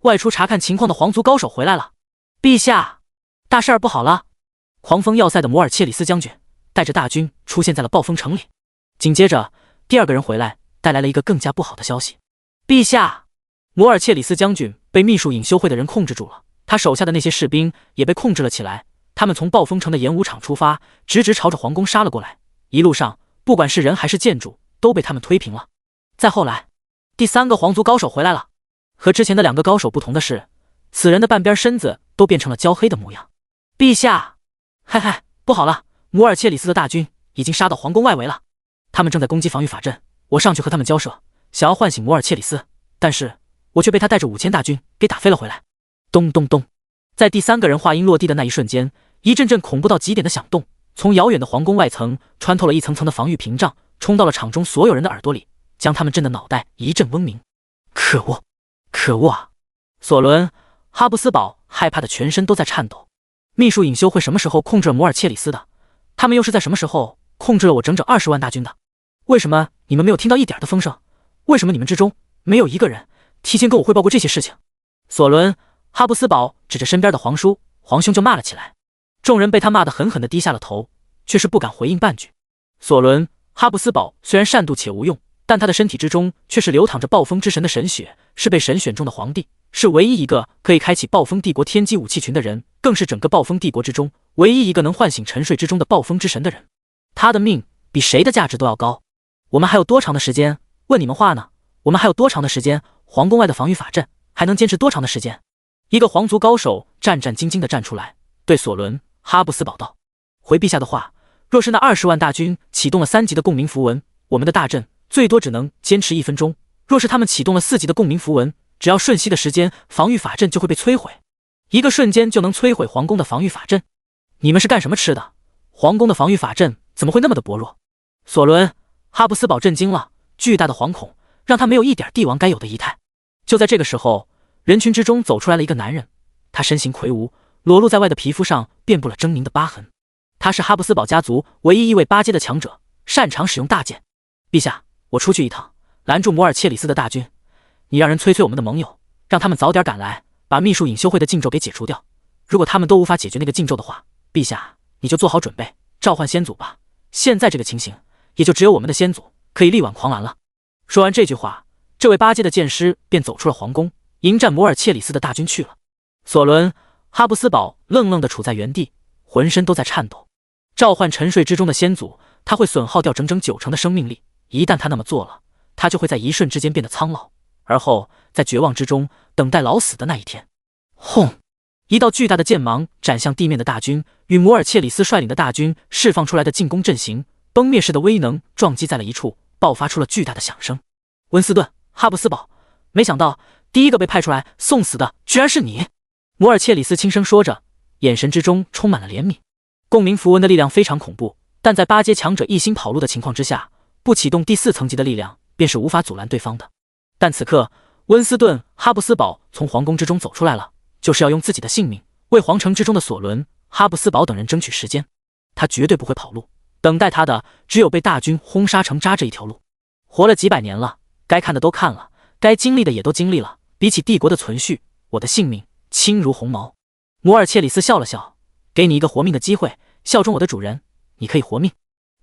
外出查看情况的皇族高手回来了。陛下，大事儿不好了！狂风要塞的摩尔切里斯将军带着大军出现在了暴风城里。紧接着，第2个人回来，带来了一个更加不好的消息。陛下，摩尔切里斯将军被秘术隐修会的人控制住了，他手下的那些士兵也被控制了起来。他们从暴风城的演武场出发，直直朝着皇宫杀了过来。一路上，不管是人还是建筑，都被他们推平了。再后来，第3个皇族高手回来了。和之前的2个高手不同的是，此人的半边身子都变成了焦黑的模样。陛下，嗨，不好了！摩尔切里斯的大军已经杀到皇宫外围了，他们正在攻击防御法阵。我上去和他们交涉，想要唤醒摩尔切里斯，但是我却被他带着5000大军给打飞了回来。咚咚咚！在第3个人话音落地的那一瞬间，一阵阵恐怖到极点的响动从遥远的皇宫外层穿透了一层层的防御屏障，冲到了场中所有人的耳朵里，将他们震得脑袋一阵嗡鸣。可恶啊！索伦·哈布斯堡害怕的全身都在颤抖。秘术隐修会什么时候控制了摩尔切里斯的？他们又是在什么时候控制了我整整20万大军的？为什么你们没有听到一点的风声？为什么你们之中没有一个人提前跟我汇报过这些事情？索伦·哈布斯堡指着身边的皇叔、皇兄就骂了起来。众人被他骂得狠狠地低下了头，却是不敢回应半句。索伦·哈布斯堡虽然善妒且无用，但他的身体之中却是流淌着暴风之神的神血，是被神选中的皇帝，是唯一一个可以开启暴风帝国天机武器群的人，更是整个暴风帝国之中唯一一个能唤醒沉睡之中的暴风之神的人。他的命比谁的价值都要高。我们还有多长的时间问你们话呢？我们还有多长的时间？皇宫外的防御法阵还能坚持多长的时间？一个皇族高手战战兢兢地站出来，对索伦·哈布斯堡道：“回陛下的话，若是那20万大军启动了3级的共鸣符文，我们的大阵最多只能坚持1分钟；若是他们启动了4级的共鸣符文，只要瞬息的时间，防御法阵就会被摧毁。一个瞬间就能摧毁皇宫的防御法阵。你们是干什么吃的？皇宫的防御法阵怎么会那么的薄弱？”索伦·哈布斯堡震惊了，巨大的惶恐让他没有一点帝王该有的仪态。就在这个时候，人群之中走出来了一个男人，他身形魁梧，裸露在外的皮肤上遍布了狰狞的疤痕。他是哈布斯堡家族唯一一位8阶的强者，擅长使用大剑。陛下，我出去一趟，拦住摩尔切里斯的大军，你让人催我们的盟友，让他们早点赶来，把秘术隐修会的禁咒给解除掉。如果他们都无法解决那个禁咒的话，陛下你就做好准备，召唤先祖吧。现在这个情形，也就只有我们的先祖可以力挽狂澜了。说完这句话，这位8阶的剑师便走出了皇宫，迎战摩尔切里斯的大军去了。索伦、哈布斯堡愣愣地处在原地，浑身都在颤抖。召唤沉睡之中的先祖，他会损耗掉整整90%的生命力，一旦他那么做了，他就会在一瞬之间变得苍老，而后在绝望之中等待老死的那一天。轰！一道巨大的剑芒斩向地面的大军，与摩尔切里斯率领的大军释放出来的进攻阵型，崩灭式的威能撞击在了一处，爆发出了巨大的响声。温斯顿、哈布斯堡，没想到第一个被派出来送死的居然是你！摩尔切里斯轻声说着，眼神之中充满了怜悯。共鸣符文的力量非常恐怖，但在8阶强者一心跑路的情况之下，不启动第4层级的力量便是无法阻拦对方的。但此刻温斯顿、哈布斯堡从皇宫之中走出来了，就是要用自己的性命为皇城之中的索伦、哈布斯堡等人争取时间。他绝对不会跑路，等待他的只有被大军轰杀成渣这一条路。活了几百年了，该看的都看了，该经历的也都经历了，比起帝国的存续，我的性命轻如鸿毛。摩尔切里斯笑了笑，给你一个活命的机会，效忠我的主人，你可以活命。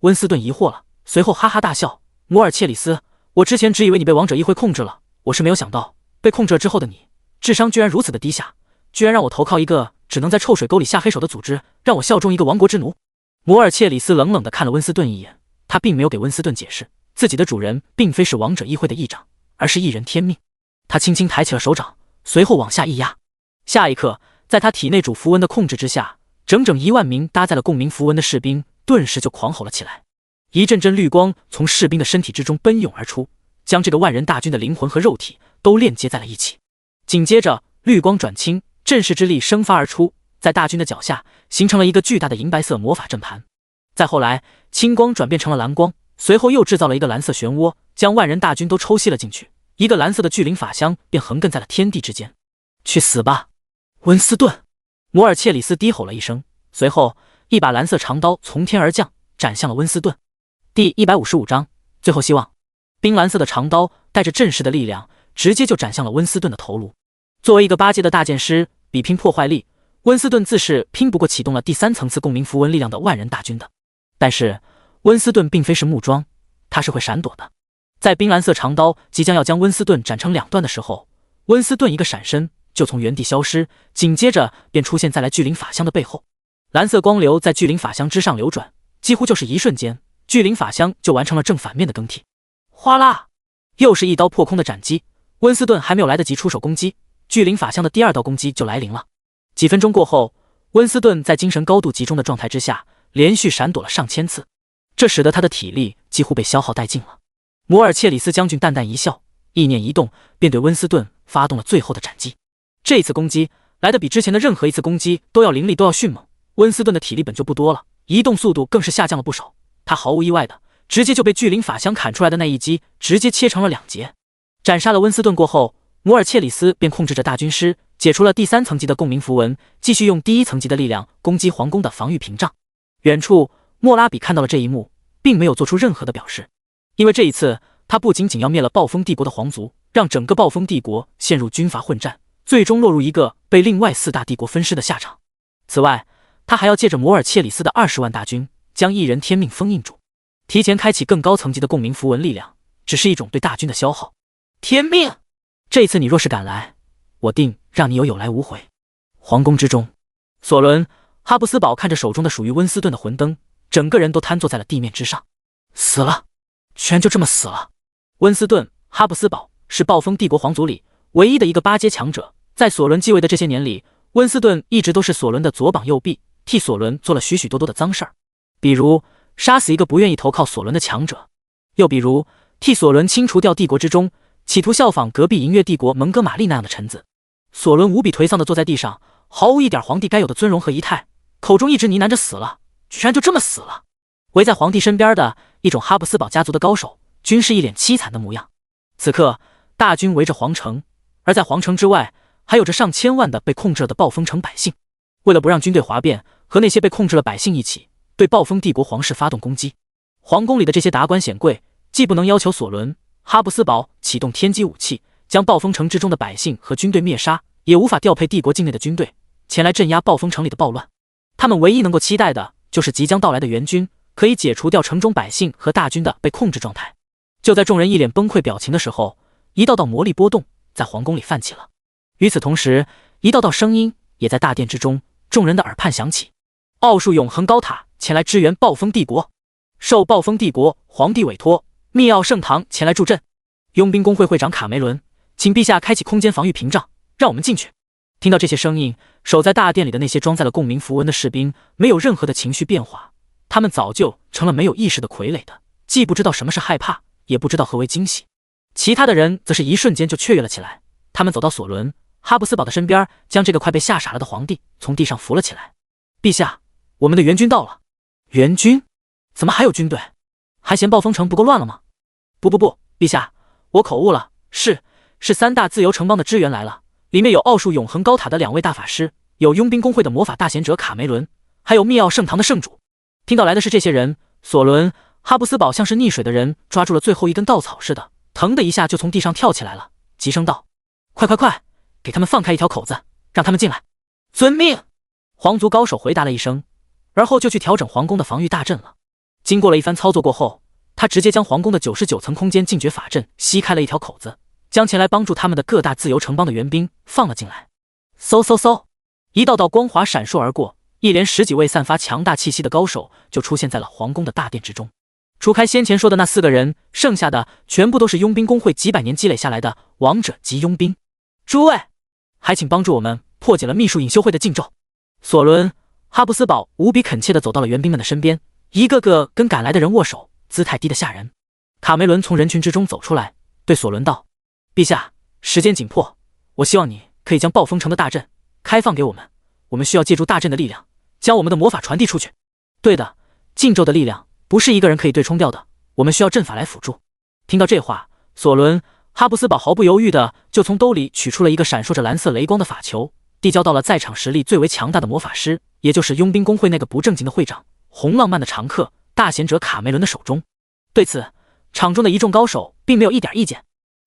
温斯顿疑惑了，随后哈哈大笑。摩尔切里斯，我之前只以为你被王者议会控制了，我是没有想到被控制了之后的你，智商居然如此的低下，居然让我投靠一个只能在臭水沟里下黑手的组织，让我效忠一个亡国之奴。摩尔切里斯冷冷地看了温斯顿一眼，他并没有给温斯顿解释，自己的主人并非是王者议会的议长，而是一人天命。他轻轻抬起了手掌，随后往下一压。下一刻，在他体内主符文的控制之下，整整1万名搭载了共鸣符文的士兵顿时就狂吼了起来。一阵阵绿光从士兵的身体之中奔涌而出，将这个万人大军的灵魂和肉体都链接在了一起。紧接着绿光转青，阵势之力生发而出，在大军的脚下形成了一个巨大的银白色魔法阵盘。再后来，青光转变成了蓝光，随后又制造了一个蓝色漩涡，将万人大军都抽吸了进去。一个蓝色的巨灵法香便横亘在了天地之间。去死吧，温斯顿！摩尔切里斯低吼了一声，随后一把蓝色长刀从天而降，斩向了温斯顿。第155章最后希望。冰蓝色的长刀带着阵势的力量，直接就斩向了温斯顿的头颅。作为一个8阶的大剑师，比拼破坏力，温斯顿自是拼不过启动了第3层次共鸣符文力量的万人大军的。但是温斯顿并非是木桩，他是会闪躲的。在冰蓝色长刀即将要将温斯顿斩成2段的时候，温斯顿一个闪身就从原地消失，紧接着便出现在了巨灵法香的背后。蓝色光流在巨灵法香之上流转，几乎就是一瞬间，巨灵法香就完成了正反面的更替。哗啦，又是一刀破空的斩击。温斯顿还没有来得及出手攻击，巨灵法香的第2道攻击就来临了。几分钟过后，温斯顿在精神高度集中的状态之下，连续闪躲了上千次，这使得他的体力几乎被消耗殆尽了。摩尔切里斯将军淡淡一笑，意念一动，便对温斯顿发动了最后的斩击。这一次攻击来得比之前的任何一次攻击都要凌厉，都要迅猛。温斯顿的体力本就不多了，移动速度更是下降了不少，他毫无意外的直接就被巨灵法香砍出来的那一击直接切成了2截。斩杀了温斯顿过后，摩尔切里斯便控制着大军师解除了第3层级的共鸣符文，继续用第1层级的力量攻击皇宫的防御屏障。远处莫拉比看到了这一幕，并没有做出任何的表示，因为这一次他不仅仅要灭了暴风帝国的皇族，让整个暴风帝国陷入军阀混战，最终落入一个被另外4大帝国分尸的下场。此外，他还要借着摩尔切里斯的20万大军将一人天命封印住，提前开启更高层级的共鸣符文力量，只是一种对大军的消耗。天命，这一次你若是敢来，我定让你有来无回。皇宫之中，索伦、哈布斯堡看着手中的属于温斯顿的魂灯，整个人都瘫坐在了地面之上。死了，居然就这么死了。温斯顿、哈布斯堡是暴风帝国皇族里唯一的一个8阶强者，在索伦继位的这些年里，温斯顿一直都是索伦的左膀右臂，替索伦做了许多的脏事儿，比如杀死一个不愿意投靠索伦的强者，又比如替索伦清除掉帝国之中企图效仿隔壁银月帝国蒙哥马利那样的臣子。索伦无比颓丧地坐在地上，毫无一点皇帝该有的尊容和仪态，口中一直呢喃着死了，居然就这么死了。围在皇帝身边的一种哈布斯堡家族的高手，均是一脸凄惨的模样。此刻，大军围着皇城，而在皇城之外，还有着上千万的被控制了的暴风城百姓。为了不让军队哗变，和那些被控制了百姓一起对暴风帝国皇室发动攻击，皇宫里的这些达官显贵既不能要求索伦、哈布斯堡启动天机武器，将暴风城之中的百姓和军队灭杀，也无法调配帝国境内的军队前来镇压暴风城里的暴乱。他们唯一能够期待的就是即将到来的援军可以解除掉城中百姓和大军的被控制状态。就在众人一脸崩溃表情的时候，一道道魔力波动在皇宫里泛起了。与此同时，一道道声音也在大殿之中众人的耳畔响起：奥数永恒高塔前来支援暴风帝国，受暴风帝国皇帝委托，密奥圣堂前来助阵。佣兵工会会长卡梅伦，请陛下开启空间防御屏障，让我们进去。听到这些声音，守在大殿里的那些装载了共鸣符文的士兵没有任何的情绪变化，他们早就成了没有意识的傀儡的，既不知道什么是害怕，也不知道何为惊喜。其他的人则是一瞬间就雀跃了起来，他们走到索伦、哈布斯堡的身边，将这个快被吓傻了的皇帝从地上扶了起来。陛下，我们的援军到了。援军？怎么还有军队？还嫌暴风城不够乱了吗？不，陛下，我口误了，是三大自由城邦的支援来了，里面有奥数永恒高塔的2位大法师，有佣兵工会的魔法大贤者卡梅伦，还有密奥圣堂的圣主。听到来的是这些人，索伦、哈布斯堡像是溺水的人抓住了最后一根稻草似的，腾的一下就从地上跳起来了，急声道：快，给他们放开一条口子，让他们进来。遵命！皇族高手回答了一声，而后就去调整皇宫的防御大阵了。经过了一番操作过后，他直接将皇宫的99层空间禁绝法阵吸开了一条口子，将前来帮助他们的各大自由城邦的援兵放了进来。嗖，一道道光华闪烁而过，一连10几位散发强大气息的高手就出现在了皇宫的大殿之中。除开先前说的那4个人，剩下的全部都是佣兵工会几百年积累下来的王者级佣兵。诸位，还请帮助我们破解了秘术隐修会的禁咒。索伦、哈布斯堡无比恳切地走到了援兵们的身边，一个个跟赶来的人握手，姿态低得吓人。卡梅伦从人群之中走出来，对索伦道：陛下，时间紧迫，我希望你可以将暴风城的大阵开放给我们，我们需要借助大阵的力量将我们的魔法传递出去。对的，禁咒的力量不是一个人可以对冲掉的，我们需要阵法来辅助。听到这话，索伦、哈布斯堡毫不犹豫地就从兜里取出了一个闪烁着蓝色雷光的法球，递交到了在场实力最为强大的魔法师，也就是佣兵工会那个不正经的会长红浪漫的常客大贤者卡梅伦的手中。对此，场中的一众高手并没有一点意见。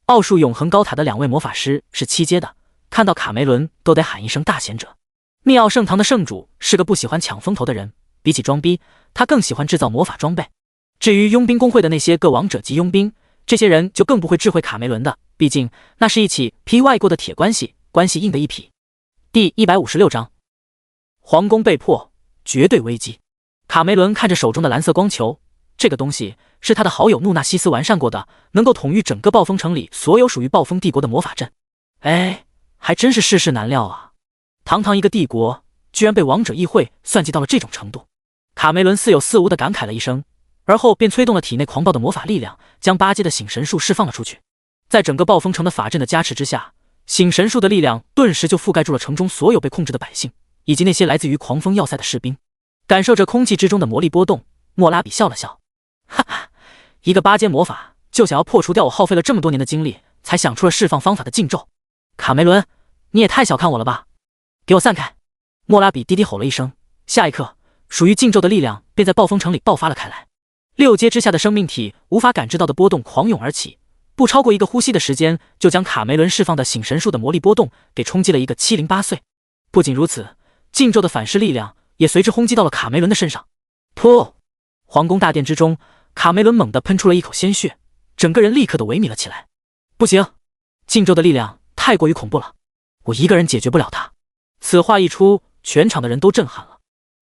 奥数永恒高塔的2位魔法师是7阶的，看到卡梅伦都得喊一声大贤者。密奥圣堂的圣主是个不喜欢抢风头的人，比起装逼，他更喜欢制造魔法装备。至于佣兵工会的那些个王者级佣兵，这些人就更不会智慧卡梅伦的，毕竟那是一起劈外过的铁关系，关系硬的一匹。第156章，皇宫被破，绝对危机。卡梅伦看着手中的蓝色光球，这个东西是他的好友怒纳西斯完善过的，能够统御整个暴风城里所有属于暴风帝国的魔法阵。还真是世事难料啊！堂堂一个帝国，居然被王者议会算计到了这种程度。卡梅伦似有似无地感慨了一声，而后便催动了体内狂暴的魔法力量，将8阶的醒神术释放了出去。在整个暴风城的法阵的加持之下，醒神术的力量顿时就覆盖住了城中所有被控制的百姓，以及那些来自于狂风要塞的士兵。感受着空气之中的魔力波动，莫拉比笑了笑，哈哈，一个8阶魔法就想要破除掉我耗费了这么多年的精力才想出了释放方法的禁咒。卡梅伦，你也太小看我了吧！给我散开！莫拉比低低吼了一声，下一刻，属于禁咒的力量便在暴风城里爆发了开来。6阶之下的生命体无法感知到的波动狂涌而起，不超过1个呼吸的时间，就将卡梅伦释放的醒神术的魔力波动给冲击了一个七零八碎。不仅如此，禁咒的反噬力量也随之轰击到了卡梅伦的身上。噗！皇宫大殿之中，卡梅伦猛地喷出了一口鲜血，整个人立刻的萎靡了起来。不行，禁咒的力量太过于恐怖了，我一个人解决不了它。此话一出，全场的人都震撼了。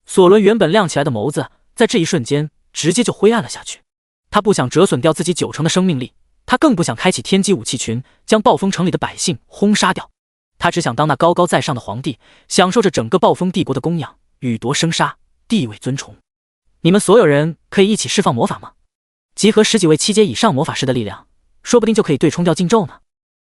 索伦原本亮起来的眸子，在这一瞬间直接就灰暗了下去。他不想折损掉自己90%的生命力，他更不想开启天机武器群，将暴风城里的百姓轰杀掉。他只想当那高高在上的皇帝，享受着整个暴风帝国的供养，予夺生杀，地位尊崇。你们所有人可以一起释放魔法吗？集合10几位7阶以上魔法师的力量，说不定就可以对冲掉禁咒呢。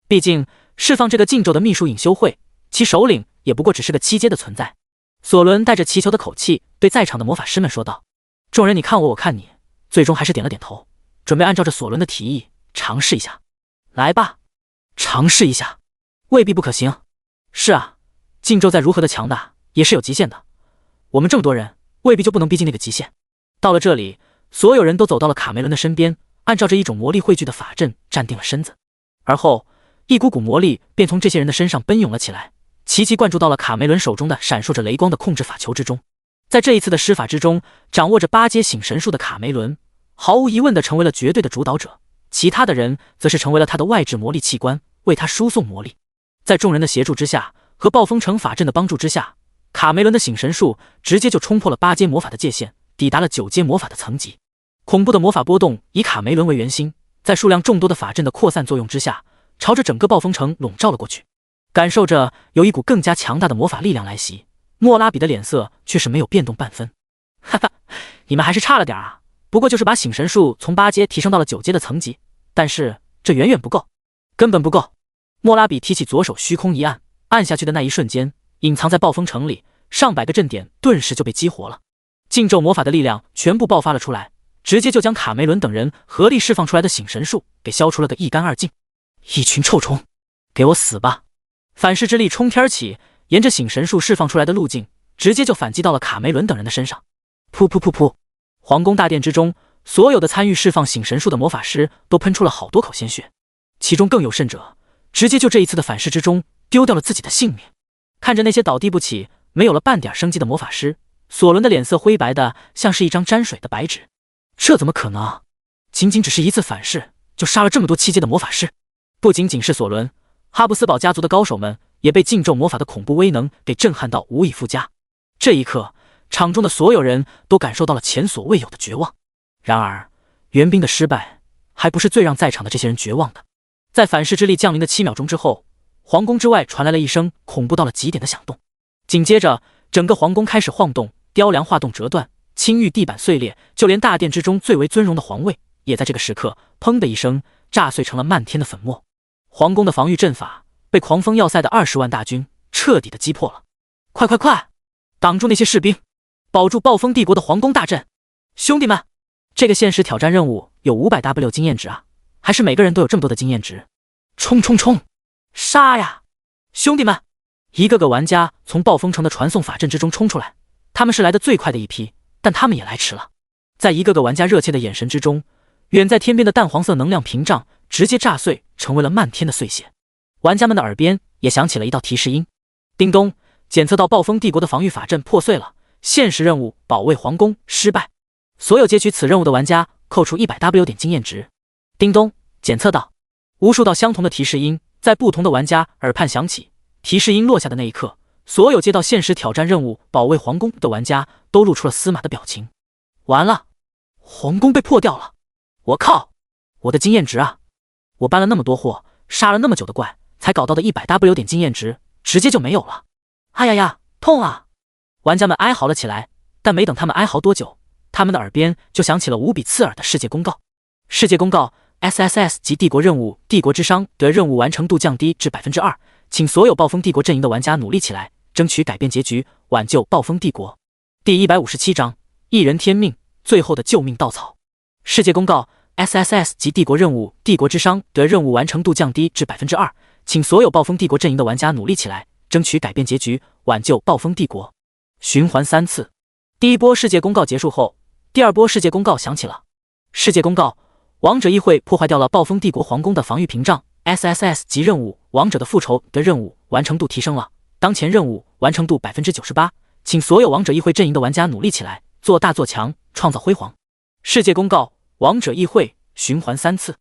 毕竟释放这个禁咒的秘术隐修会，其首领也不过只是个7阶的存在。索伦带着祈求的口气对在场的魔法师们说道：众人你看我，我看你，最终还是点了点头，准备按照着索伦的提议尝试一下。来吧，尝试一下，未必不可行。是啊，禁咒再如何的强大，也是有极限的。我们这么多人，未必就不能逼近那个极限。到了这里，所有人都走到了卡梅伦的身边，按照着一种魔力汇聚的法阵站定了身子，而后一股股魔力便从这些人的身上奔涌了起来，齐齐灌注到了卡梅伦手中的闪烁着雷光的控制法球之中。在这一次的施法之中，掌握着8阶醒神术的卡梅伦毫无疑问地成为了绝对的主导者，其他的人则是成为了他的外置魔力器官，为他输送魔力。在众人的协助之下和暴风城法阵的帮助之下，卡梅伦的醒神术直接就冲破了8阶魔法的界限，抵达了9阶魔法的层级。恐怖的魔法波动以卡梅伦为圆心，在数量众多的法阵的扩散作用之下，朝着整个暴风城笼罩了过去。感受着有一股更加强大的魔法力量来袭，莫拉比的脸色却是没有变动半分。哈哈，你们还是差了点啊！不过就是把醒神术从8阶提升到了9阶的层级，但是这远远不够，根本不够。莫拉比提起左手，虚空一按，按下去的那一瞬间，隐藏在暴风城里上百个阵点顿时就被激活了，禁咒魔法的力量全部爆发了出来，直接就将卡梅伦等人合力释放出来的醒神术给消除了个一干二净。一群臭虫，给我死吧！反噬之力冲天起，沿着醒神术释放出来的路径，直接就反击到了卡梅伦等人的身上。噗噗噗噗！皇宫大殿之中，所有的参与释放醒神术的魔法师都喷出了好多口鲜血，其中更有甚者，直接就这一次的反噬之中丢掉了自己的性命。看着那些倒地不起、没有了半点生机的魔法师，索伦的脸色灰白的像是一张沾水的白纸。这怎么可能？仅仅只是一次反噬，就杀了这么多7阶的魔法师？不仅仅是索伦，哈布斯堡家族的高手们也被禁咒魔法的恐怖威能给震撼到无以复加。这一刻，场中的所有人都感受到了前所未有的绝望。然而，援兵的失败还不是最让在场的这些人绝望的。在反噬之力降临的7秒钟之后，皇宫之外传来了一声恐怖到了极点的响动，紧接着，整个皇宫开始晃动，雕梁画栋折断，青玉地板碎裂，就连大殿之中最为尊荣的皇位，也在这个时刻砰的一声炸碎成了漫天的粉末。皇宫的防御阵法被狂风要塞的20万大军彻底的击破了。快快快，挡住那些士兵，保住暴风帝国的皇宫大阵！兄弟们，这个限时挑战任务有500W 经验值啊，还是每个人都有这么多的经验值？冲冲冲，杀呀！兄弟们，一个个玩家从暴风城的传送法阵之中冲出来，他们是来的最快的一批，但他们也来迟了。在一个个玩家热切的眼神之中，远在天边的淡黄色能量屏障直接炸碎，成为了漫天的碎屑。玩家们的耳边也响起了一道提示音：叮咚，检测到暴风帝国的防御法阵破碎了，限时任务保卫皇宫失败，所有接取此任务的玩家扣除100W 点经验值。叮咚，检测到。无数道相同的提示音在不同的玩家耳畔响起，提示音落下的那一刻，所有接到限时挑战任务保卫皇宫的玩家都露出了司马的表情。完了，皇宫被破掉了！我靠，我的经验值啊！我搬了那么多货，杀了那么久的怪，才搞到的100W 点经验值直接就没有了。哎呀呀，痛啊！玩家们哀嚎了起来，但没等他们哀嚎多久，他们的耳边就响起了无比刺耳的世界公告。世界公告：SSS 级帝国任务帝国之殇的任务完成度降低至 2%， 请所有暴风帝国阵营的玩家努力起来，争取改变结局，挽救暴风帝国。第157章一人天命，最后的救命稻草。世界公告：SSS 级帝国任务帝国之殇的任务完成度降低至 2%， 请所有暴风帝国阵营的玩家努力起来，争取改变结局，挽救暴风帝国。循环3次。第一波世界公告结束后，第二波世界公告响起了。世界公告：王者议会破坏掉了暴风帝国皇宫的防御屏障， SSS 级任务王者的复仇的任务完成度提升了，当前任务完成度 98%， 请所有王者议会阵营的玩家努力起来，做大做强，创造辉煌。世界公告：王者议会循环3次。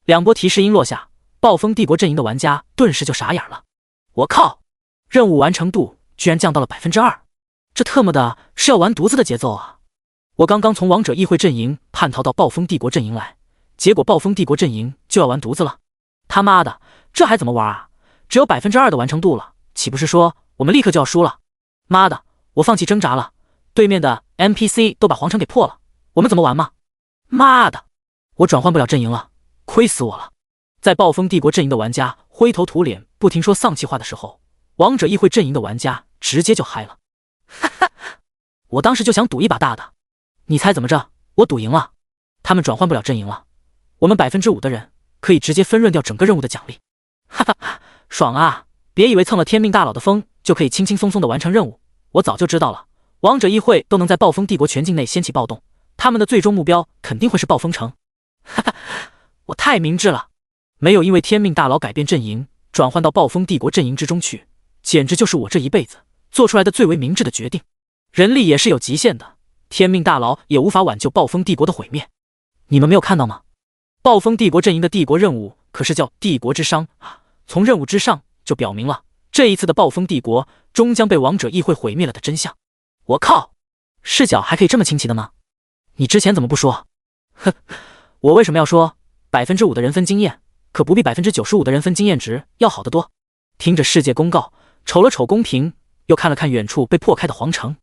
两波提示音落下，暴风帝国阵营的玩家顿时就傻眼了。我靠，任务完成度居然降到了 2%， 这特么的是要完犊子的节奏啊！我刚刚从王者议会阵营叛逃到暴风帝国阵营来，结果暴风帝国阵营就要完犊子了。他妈的，这还怎么玩啊？只有 2% 的完成度了，岂不是说我们立刻就要输了？妈的，我放弃挣扎了，对面的 NPC 都把皇城给破了，我们怎么玩嘛？妈的，我转换不了阵营了，亏死我了。在暴风帝国阵营的玩家灰头土脸不停说丧气话的时候，王者议会阵营的玩家直接就嗨了。哈哈，我当时就想赌一把大的，你猜怎么着？我赌赢了。他们转换不了阵营了，我们5%的人可以直接分润掉整个任务的奖励。哈哈哈，爽啊！别以为蹭了天命大佬的风就可以轻轻松松的完成任务，我早就知道了，王者议会都能在暴风帝国全境内掀起暴动，他们的最终目标肯定会是暴风城。哈哈，我太明智了，没有因为天命大佬改变阵营，转换到暴风帝国阵营之中去，简直就是我这一辈子做出来的最为明智的决定。人力也是有极限的，天命大佬也无法挽救暴风帝国的毁灭。你们没有看到吗？暴风帝国阵营的帝国任务可是叫帝国之殇啊！从任务之上就表明了这一次的暴风帝国终将被王者议会毁灭了的真相。我靠，视角还可以这么清奇的吗？你之前怎么不说？哼，我为什么要说？5%的人分经验，可不比95%的人分经验值要好得多。听着世界公告，瞅了瞅公屏，又看了看远处被破开的皇城，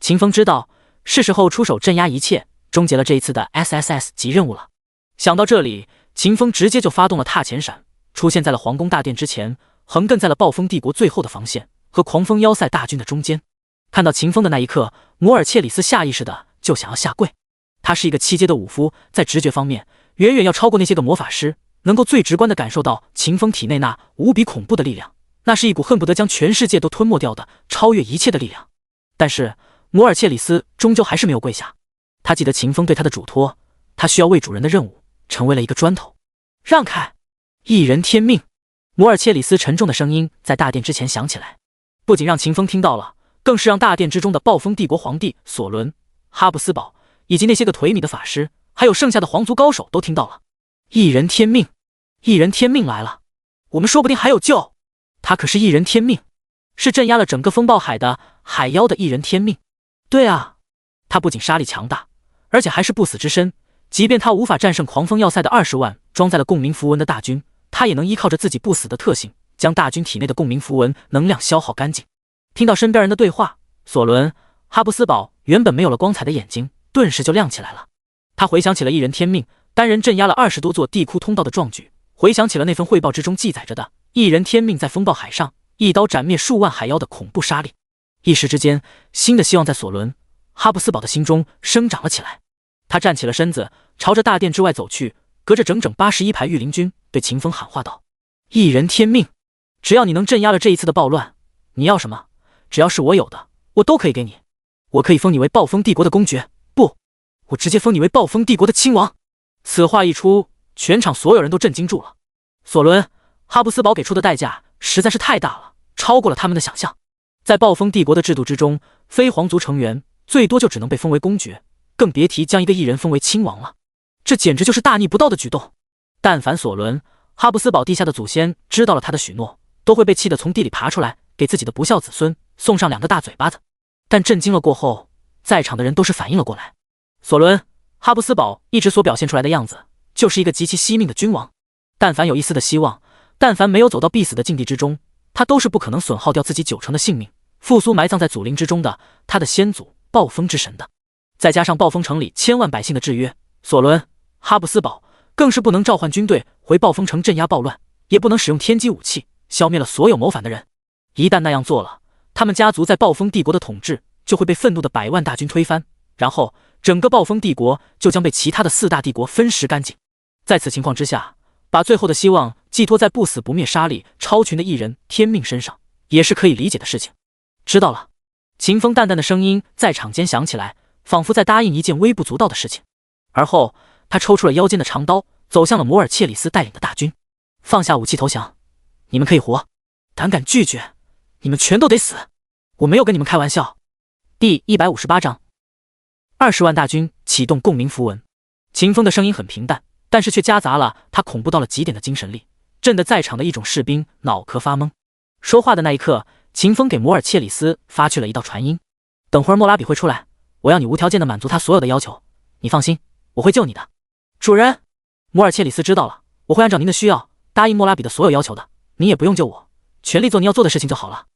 秦风知道是时候出手镇压一切，终结了这一次的 SSS 级任务了。想到这里，秦风直接就发动了踏前闪，出现在了皇宫大殿之前，横亘在了暴风帝国最后的防线和狂风要塞大军的中间。看到秦风的那一刻，摩尔切里斯下意识的就想要下跪。他是一个7阶的武夫，在直觉方面远远要超过那些个魔法师，能够最直观的感受到秦风体内那无比恐怖的力量，那是一股恨不得将全世界都吞没掉的超越一切的力量。但是摩尔切里斯终究还是没有跪下，他记得秦风对他的嘱托，他需要为主人的任务成为了一个砖头。让开！一人天命！摩尔切里斯沉重的声音在大殿之前响起来，不仅让秦风听到了，更是让大殿之中的暴风帝国皇帝索伦、哈布斯堡以及那些个颓靡的法师，还有剩下的皇族高手都听到了。一人天命！一人天命来了，我们说不定还有救。他可是一人天命，是镇压了整个风暴海的海妖的一人天命。对啊，他不仅杀力强大，而且还是不死之身，即便他无法战胜狂风要塞的20万装在了共鸣符文的大军，他也能依靠着自己不死的特性，将大军体内的共鸣符文能量消耗干净。听到身边人的对话，索伦、哈布斯堡原本没有了光彩的眼睛顿时就亮起来了。他回想起了一人天命单人镇压了20多座地窟通道的壮举，回想起了那份汇报之中记载着的一人天命在风暴海上一刀斩灭数万海妖的恐怖杀力。一时之间，新的希望在索伦、哈布斯堡的心中生长了起来。他站起了身子，朝着大殿之外走去，隔着整整81排御林军对秦风喊话道：一人天命，只要你能镇压了这一次的暴乱，你要什么，只要是我有的，我都可以给你。我可以封你为暴风帝国的公爵，不，我直接封你为暴风帝国的亲王。此话一出，全场所有人都震惊住了。索伦、哈布斯堡给出的代价实在是太大了，超过了他们的想象。在暴风帝国的制度之中，非皇族成员最多就只能被封为公爵，更别提将一个异人封为亲王了。这简直就是大逆不道的举动。但凡索伦、哈布斯堡地下的祖先知道了他的许诺，都会被气得从地里爬出来，给自己的不孝子孙送上2个大嘴巴子。但震惊了过后，在场的人都是反应了过来。索伦、哈布斯堡一直所表现出来的样子，就是一个极其惜命的君王。但凡有一丝的希望，但凡没有走到必死的境地之中，他都是不可能损耗掉自己90%的性命，复苏埋葬在祖灵之中的他的先祖暴风之神的。再加上暴风城里千万百姓的制约，索伦、哈布斯堡更是不能召唤军队回暴风城镇压暴乱，也不能使用天机武器消灭了所有谋反的人。一旦那样做了，他们家族在暴风帝国的统治就会被愤怒的100万大军推翻，然后整个暴风帝国就将被其他的4大帝国分食干净。在此情况之下，把最后的希望寄托在不死不灭杀力超群的一人天命身上，也是可以理解的事情。知道了。秦风淡淡的声音在场间响起来，仿佛在答应一件微不足道的事情。而后他抽出了腰间的长刀，走向了摩尔切里斯带领的大军。放下武器投降，你们可以活，胆敢拒绝，你们全都得死。我没有跟你们开玩笑。第158章20万大军启动共鸣符文。秦风的声音很平淡，但是却夹杂了他恐怖到了极点的精神力，震得在场的一种士兵脑壳发懵。说话的那一刻，秦风给摩尔切里斯发去了一道传音：等会儿莫拉比会出来，我要你无条件的满足他所有的要求，你放心，我会救你的。主人，摩尔切里斯知道了，我会按照您的需要答应莫拉比的所有要求的，你也不用救我，全力做你要做的事情就好了。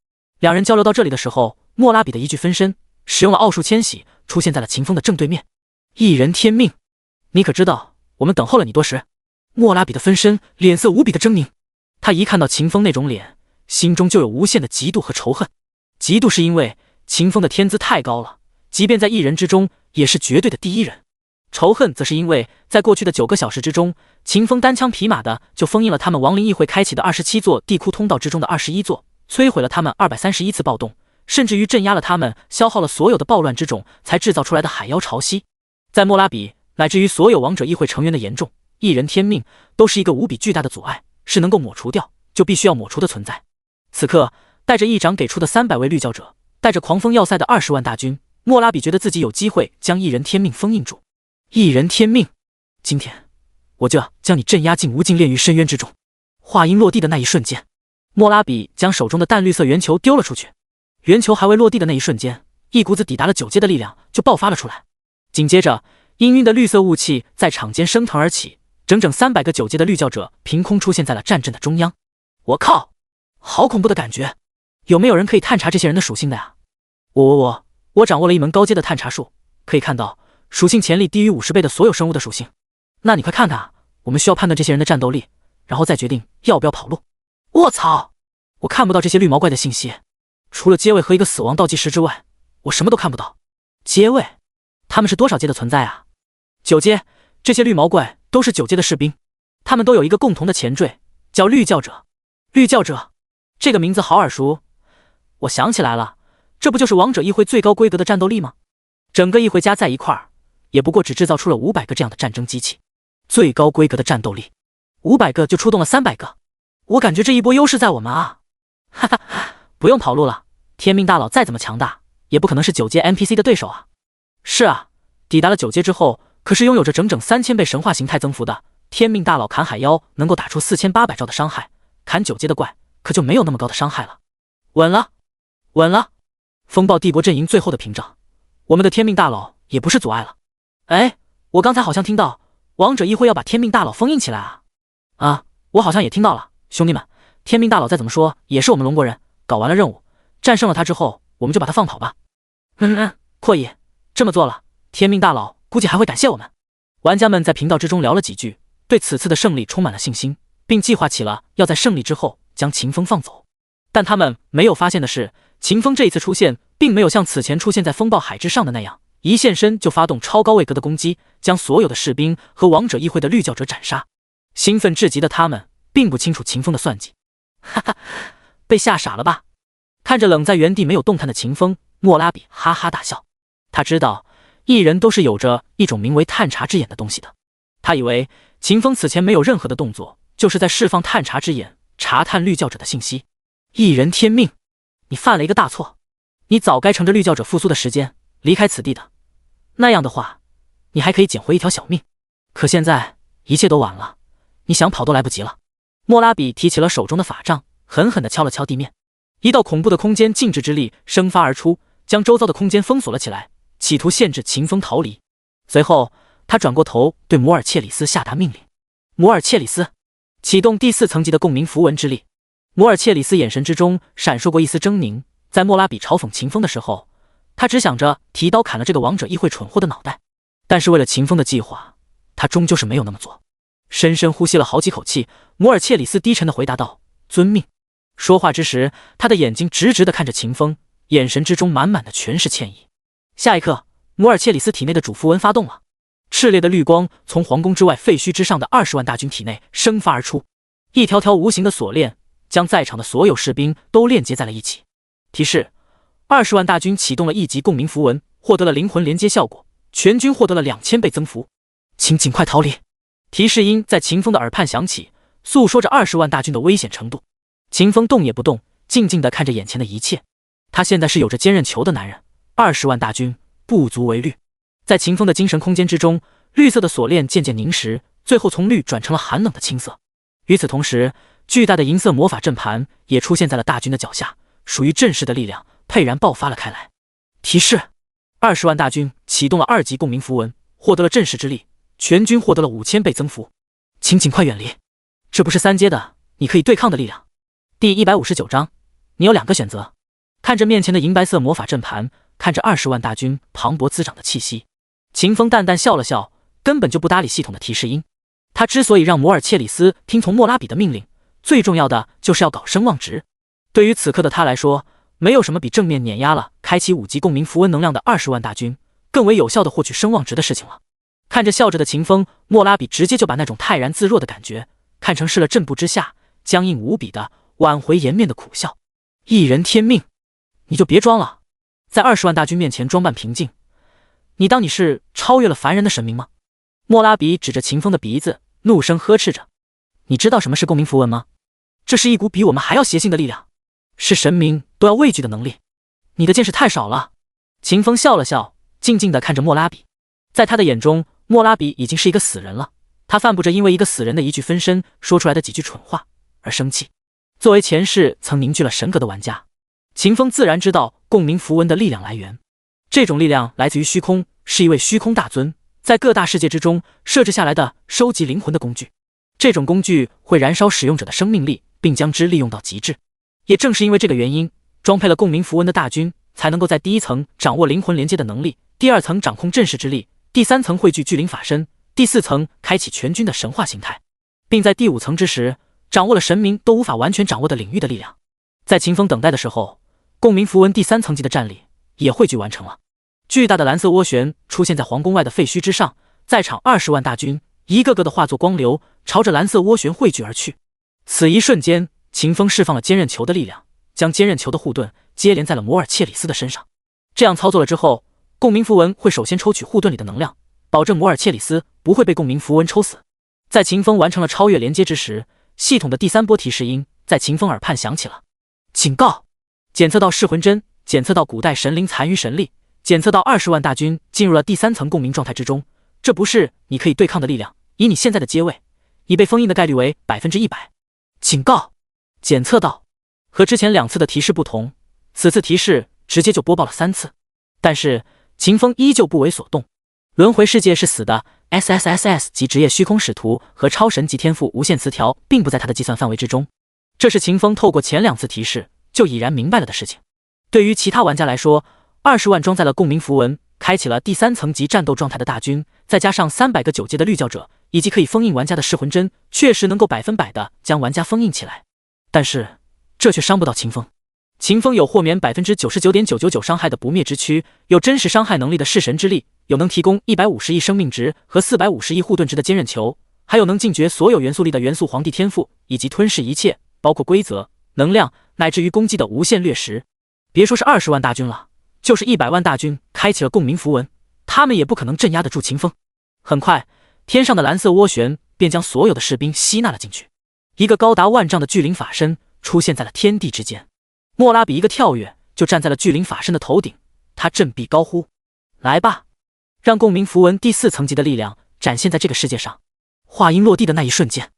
两人交流到这里的时候，莫拉比的一具分身使用了奥数迁徙，出现在了秦风的正对面。一人天命，你可知道我们等候了你多时？莫拉比的分身脸色无比的狰狞，他一看到秦风那种脸，心中就有无限的嫉妒和仇恨。嫉妒是因为秦风的天资太高了，即便在异人之中也是绝对的第一人。仇恨则是因为在过去的9个小时之中，秦风单枪匹马的就封印了他们亡灵议会开启的27座地窟通道之中的21座，摧毁了他们231次暴动，甚至于镇压了他们，消耗了所有的暴乱之种才制造出来的海妖潮汐。在莫拉比乃至于所有王者议会成员的眼中，一人天命都是一个无比巨大的阻碍，是能够抹除掉就必须要抹除的存在。此刻带着议长给出的300位绿教者，带着狂风要塞的20万大军，莫拉比觉得自己有机会将一人天命封印住。一人天命，今天我就要将你镇压进无尽炼狱深渊之中。话音落地的那一瞬间，莫拉比将手中的淡绿色圆球丢了出去。圆球还未落地的那一瞬间，一股子抵达了9阶的力量就爆发了出来。紧接着，氤氲的绿色雾气在场间升腾而起，整整300个9阶的绿教者凭空出现在了战阵的中央。我靠，好恐怖的感觉！有没有人可以探查这些人的属性的呀？我掌握了一门高阶的探查术，可以看到属性潜力低于50倍的所有生物的属性。那你快看看啊，我们需要判断这些人的战斗力，然后再决定要不要跑路。我操，我看不到这些绿毛怪的信息，除了阶位和一个死亡倒计时之外，我什么都看不到。阶位？他们是多少阶的存在啊？9阶，这些绿毛怪都是9阶的士兵，他们都有一个共同的前缀，叫绿教者。绿教者，这个名字好耳熟。我想起来了，这不就是王者议会最高规格的战斗力吗？整个议会加在一块儿，也不过只制造出了500个这样的战争机器，最高规格的战斗力，500个就出动了300个，我感觉这一波优势在我们啊！哈哈，不用跑路了，天命大佬再怎么强大，也不可能是9阶 NPC 的对手啊！是啊，抵达了9阶之后，可是拥有着整整3000倍神话形态增幅的天命大佬砍海妖，能够打出4800兆的伤害，砍9阶的怪可就没有那么高的伤害了。稳了，稳了！风暴帝国阵营最后的屏障，我们的天命大佬也不是阻碍了。哎，我刚才好像听到王者议会要把天命大佬封印起来啊！啊，我好像也听到了，兄弟们，天命大佬再怎么说也是我们龙国人，搞完了任务，战胜了他之后，我们就把他放跑吧。阔爷，这么做了，天命大佬估计还会感谢我们。玩家们在频道之中聊了几句，对此次的胜利充满了信心，并计划起了要在胜利之后将秦风放走。但他们没有发现的是，秦风这一次出现，并没有像此前出现在风暴海之上的那样，一现身就发动超高位格的攻击，将所有的士兵和王者议会的绿教者斩杀。兴奋至极的他们并不清楚秦风的算计，哈哈，被吓傻了吧？看着冷在原地没有动弹的秦风，莫拉比哈哈大笑。他知道艺人都是有着一种名为探查之眼的东西的，他以为秦风此前没有任何的动作，就是在释放探查之眼，查探绿教者的信息。一人天命，你犯了一个大错，你早该乘着绿教者复苏的时间离开此地的，那样的话你还可以捡回一条小命，可现在一切都晚了，你想跑都来不及了。莫拉比提起了手中的法杖，狠狠地敲了敲地面，一道恐怖的空间静止之力生发而出，将周遭的空间封锁了起来，企图限制秦风逃离。随后他转过头对摩尔切里斯下达命令。摩尔切里斯启动第4层级的共鸣符文之力。摩尔切里斯眼神之中闪烁过一丝狰狞，在莫拉比嘲讽秦风的时候，他只想着提刀砍了这个王者议会蠢货的脑袋，但是为了秦风的计划，他终究是没有那么做。深深呼吸了好几口气，摩尔切里斯低沉地回答道：遵命。说话之时，他的眼睛直直地看着秦风，眼神之中满满的全是歉意。下一刻，摩尔切里斯体内的主符文发动了，炽烈的绿光从皇宫之外废墟之上的20万大军体内生发而出，一条条无形的锁链将在场的所有士兵都链接在了一起。提示：20万大军启动了1级共鸣符文，获得了灵魂连接效果，全军获得了2000倍增幅，请尽快逃离。提示音在秦风的耳畔响起，诉说着20万大军的危险程度。秦风动也不动，静静地看着眼前的一切。他现在是有着坚韧球的男人，20万大军不足为虑。在秦风的精神空间之中，绿色的锁链渐渐凝实，最后从绿转成了寒冷的青色。与此同时，巨大的银色魔法阵盘也出现在了大军的脚下，属于阵势的力量沛然爆发了开来。提示：20万大军启动了2级共鸣符文，获得了阵势之力，全军获得了5000倍增幅，请尽快远离。这不是3阶的你可以对抗的力量。第159章，你有2个选择。看着面前的银白色魔法阵盘，看着20万大军磅礴滋长的气息，秦风淡淡笑了笑，根本就不搭理系统的提示音。他之所以让摩尔切里斯听从莫拉比的命令，最重要的就是要搞声望值。对于此刻的他来说，没有什么比正面碾压了开启5级共鸣符文能量的20万大军更为有效的获取声望值的事情了。看着笑着的秦风，莫拉比直接就把那种泰然自若的感觉看成是了震怖之下僵硬无比的挽回颜面的苦笑。一人天命，你就别装了，在20万大军面前装扮平静，你当你是超越了凡人的神明吗？莫拉比指着秦风的鼻子，怒声呵斥着。你知道什么是共鸣符文吗？这是一股比我们还要邪性的力量，是神明都要畏惧的能力。你的见识太少了。秦风笑了笑，静静地看着莫拉比。在他的眼中，莫拉比已经是一个死人了，他犯不着因为一个死人的一句分身说出来的几句蠢话而生气。作为前世曾凝聚了神格的玩家，秦风自然知道共鸣符文的力量来源。这种力量来自于虚空，是一位虚空大尊在各大世界之中设置下来的收集灵魂的工具。这种工具会燃烧使用者的生命力，并将之利用到极致。也正是因为这个原因，装配了共鸣符文的大军才能够在第一层掌握灵魂连接的能力，第二层掌控阵势之力，第三层汇聚巨灵法身，第四层开启全军的神话形态，并在第五层之时掌握了神明都无法完全掌握的领域的力量。在秦风等待的时候，共鸣符文第三层级的战力也汇聚完成了。巨大的蓝色涡旋出现在皇宫外的废墟之上，在场20万大军一个个的化作光流，朝着蓝色涡旋汇聚而去。此一瞬间，秦风释放了坚韧球的力量，将坚韧球的护盾接连在了摩尔切里斯的身上。这样操作了之后，共鸣符文会首先抽取护盾里的能量，保证摩尔切里斯不会被共鸣符文抽死。在秦风完成了超越连接之时，系统的第三波提示音在秦风耳畔响起了。警告！检测到噬魂针，检测到古代神灵残余神力，检测到20万大军进入了第三层共鸣状态之中，这不是你可以对抗的力量，以你现在的阶位，你被封印的概率为100%。警告！检测到。和之前2次的提示不同，此次提示直接就播报了3次，但是秦风依旧不为所动。轮回世界是死的， SSSS 级职业虚空使徒和超神级天赋无限词条并不在他的计算范围之中，这是秦风透过前2次提示就已然明白了的事情。对于其他玩家来说，20万装载了共鸣符文，开启了第3层级战斗状态的大军，再加上300个9阶的绿教者以及可以封印玩家的噬魂针，确实能够100%的将玩家封印起来。但是这却伤不到秦风。秦风有豁免 99.999% 伤害的不灭之躯，有真实伤害能力的弑神之力，有能提供150亿生命值和450亿护盾值的坚韧球，还有能禁绝所有元素力的元素皇帝天赋，以及吞噬一切包括规则、能量乃至于攻击的无限掠食。别说是20万大军了，就是100万大军开启了共鸣符文，他们也不可能镇压得住秦风。很快，天上的蓝色涡旋便将所有的士兵吸纳了进去，一个高达万丈的巨灵法身出现在了天地之间。莫拉比一个跳跃就站在了巨灵法身的头顶，他振臂高呼：来吧，让共鸣符文第4层级的力量展现在这个世界上。话音落地的那一瞬间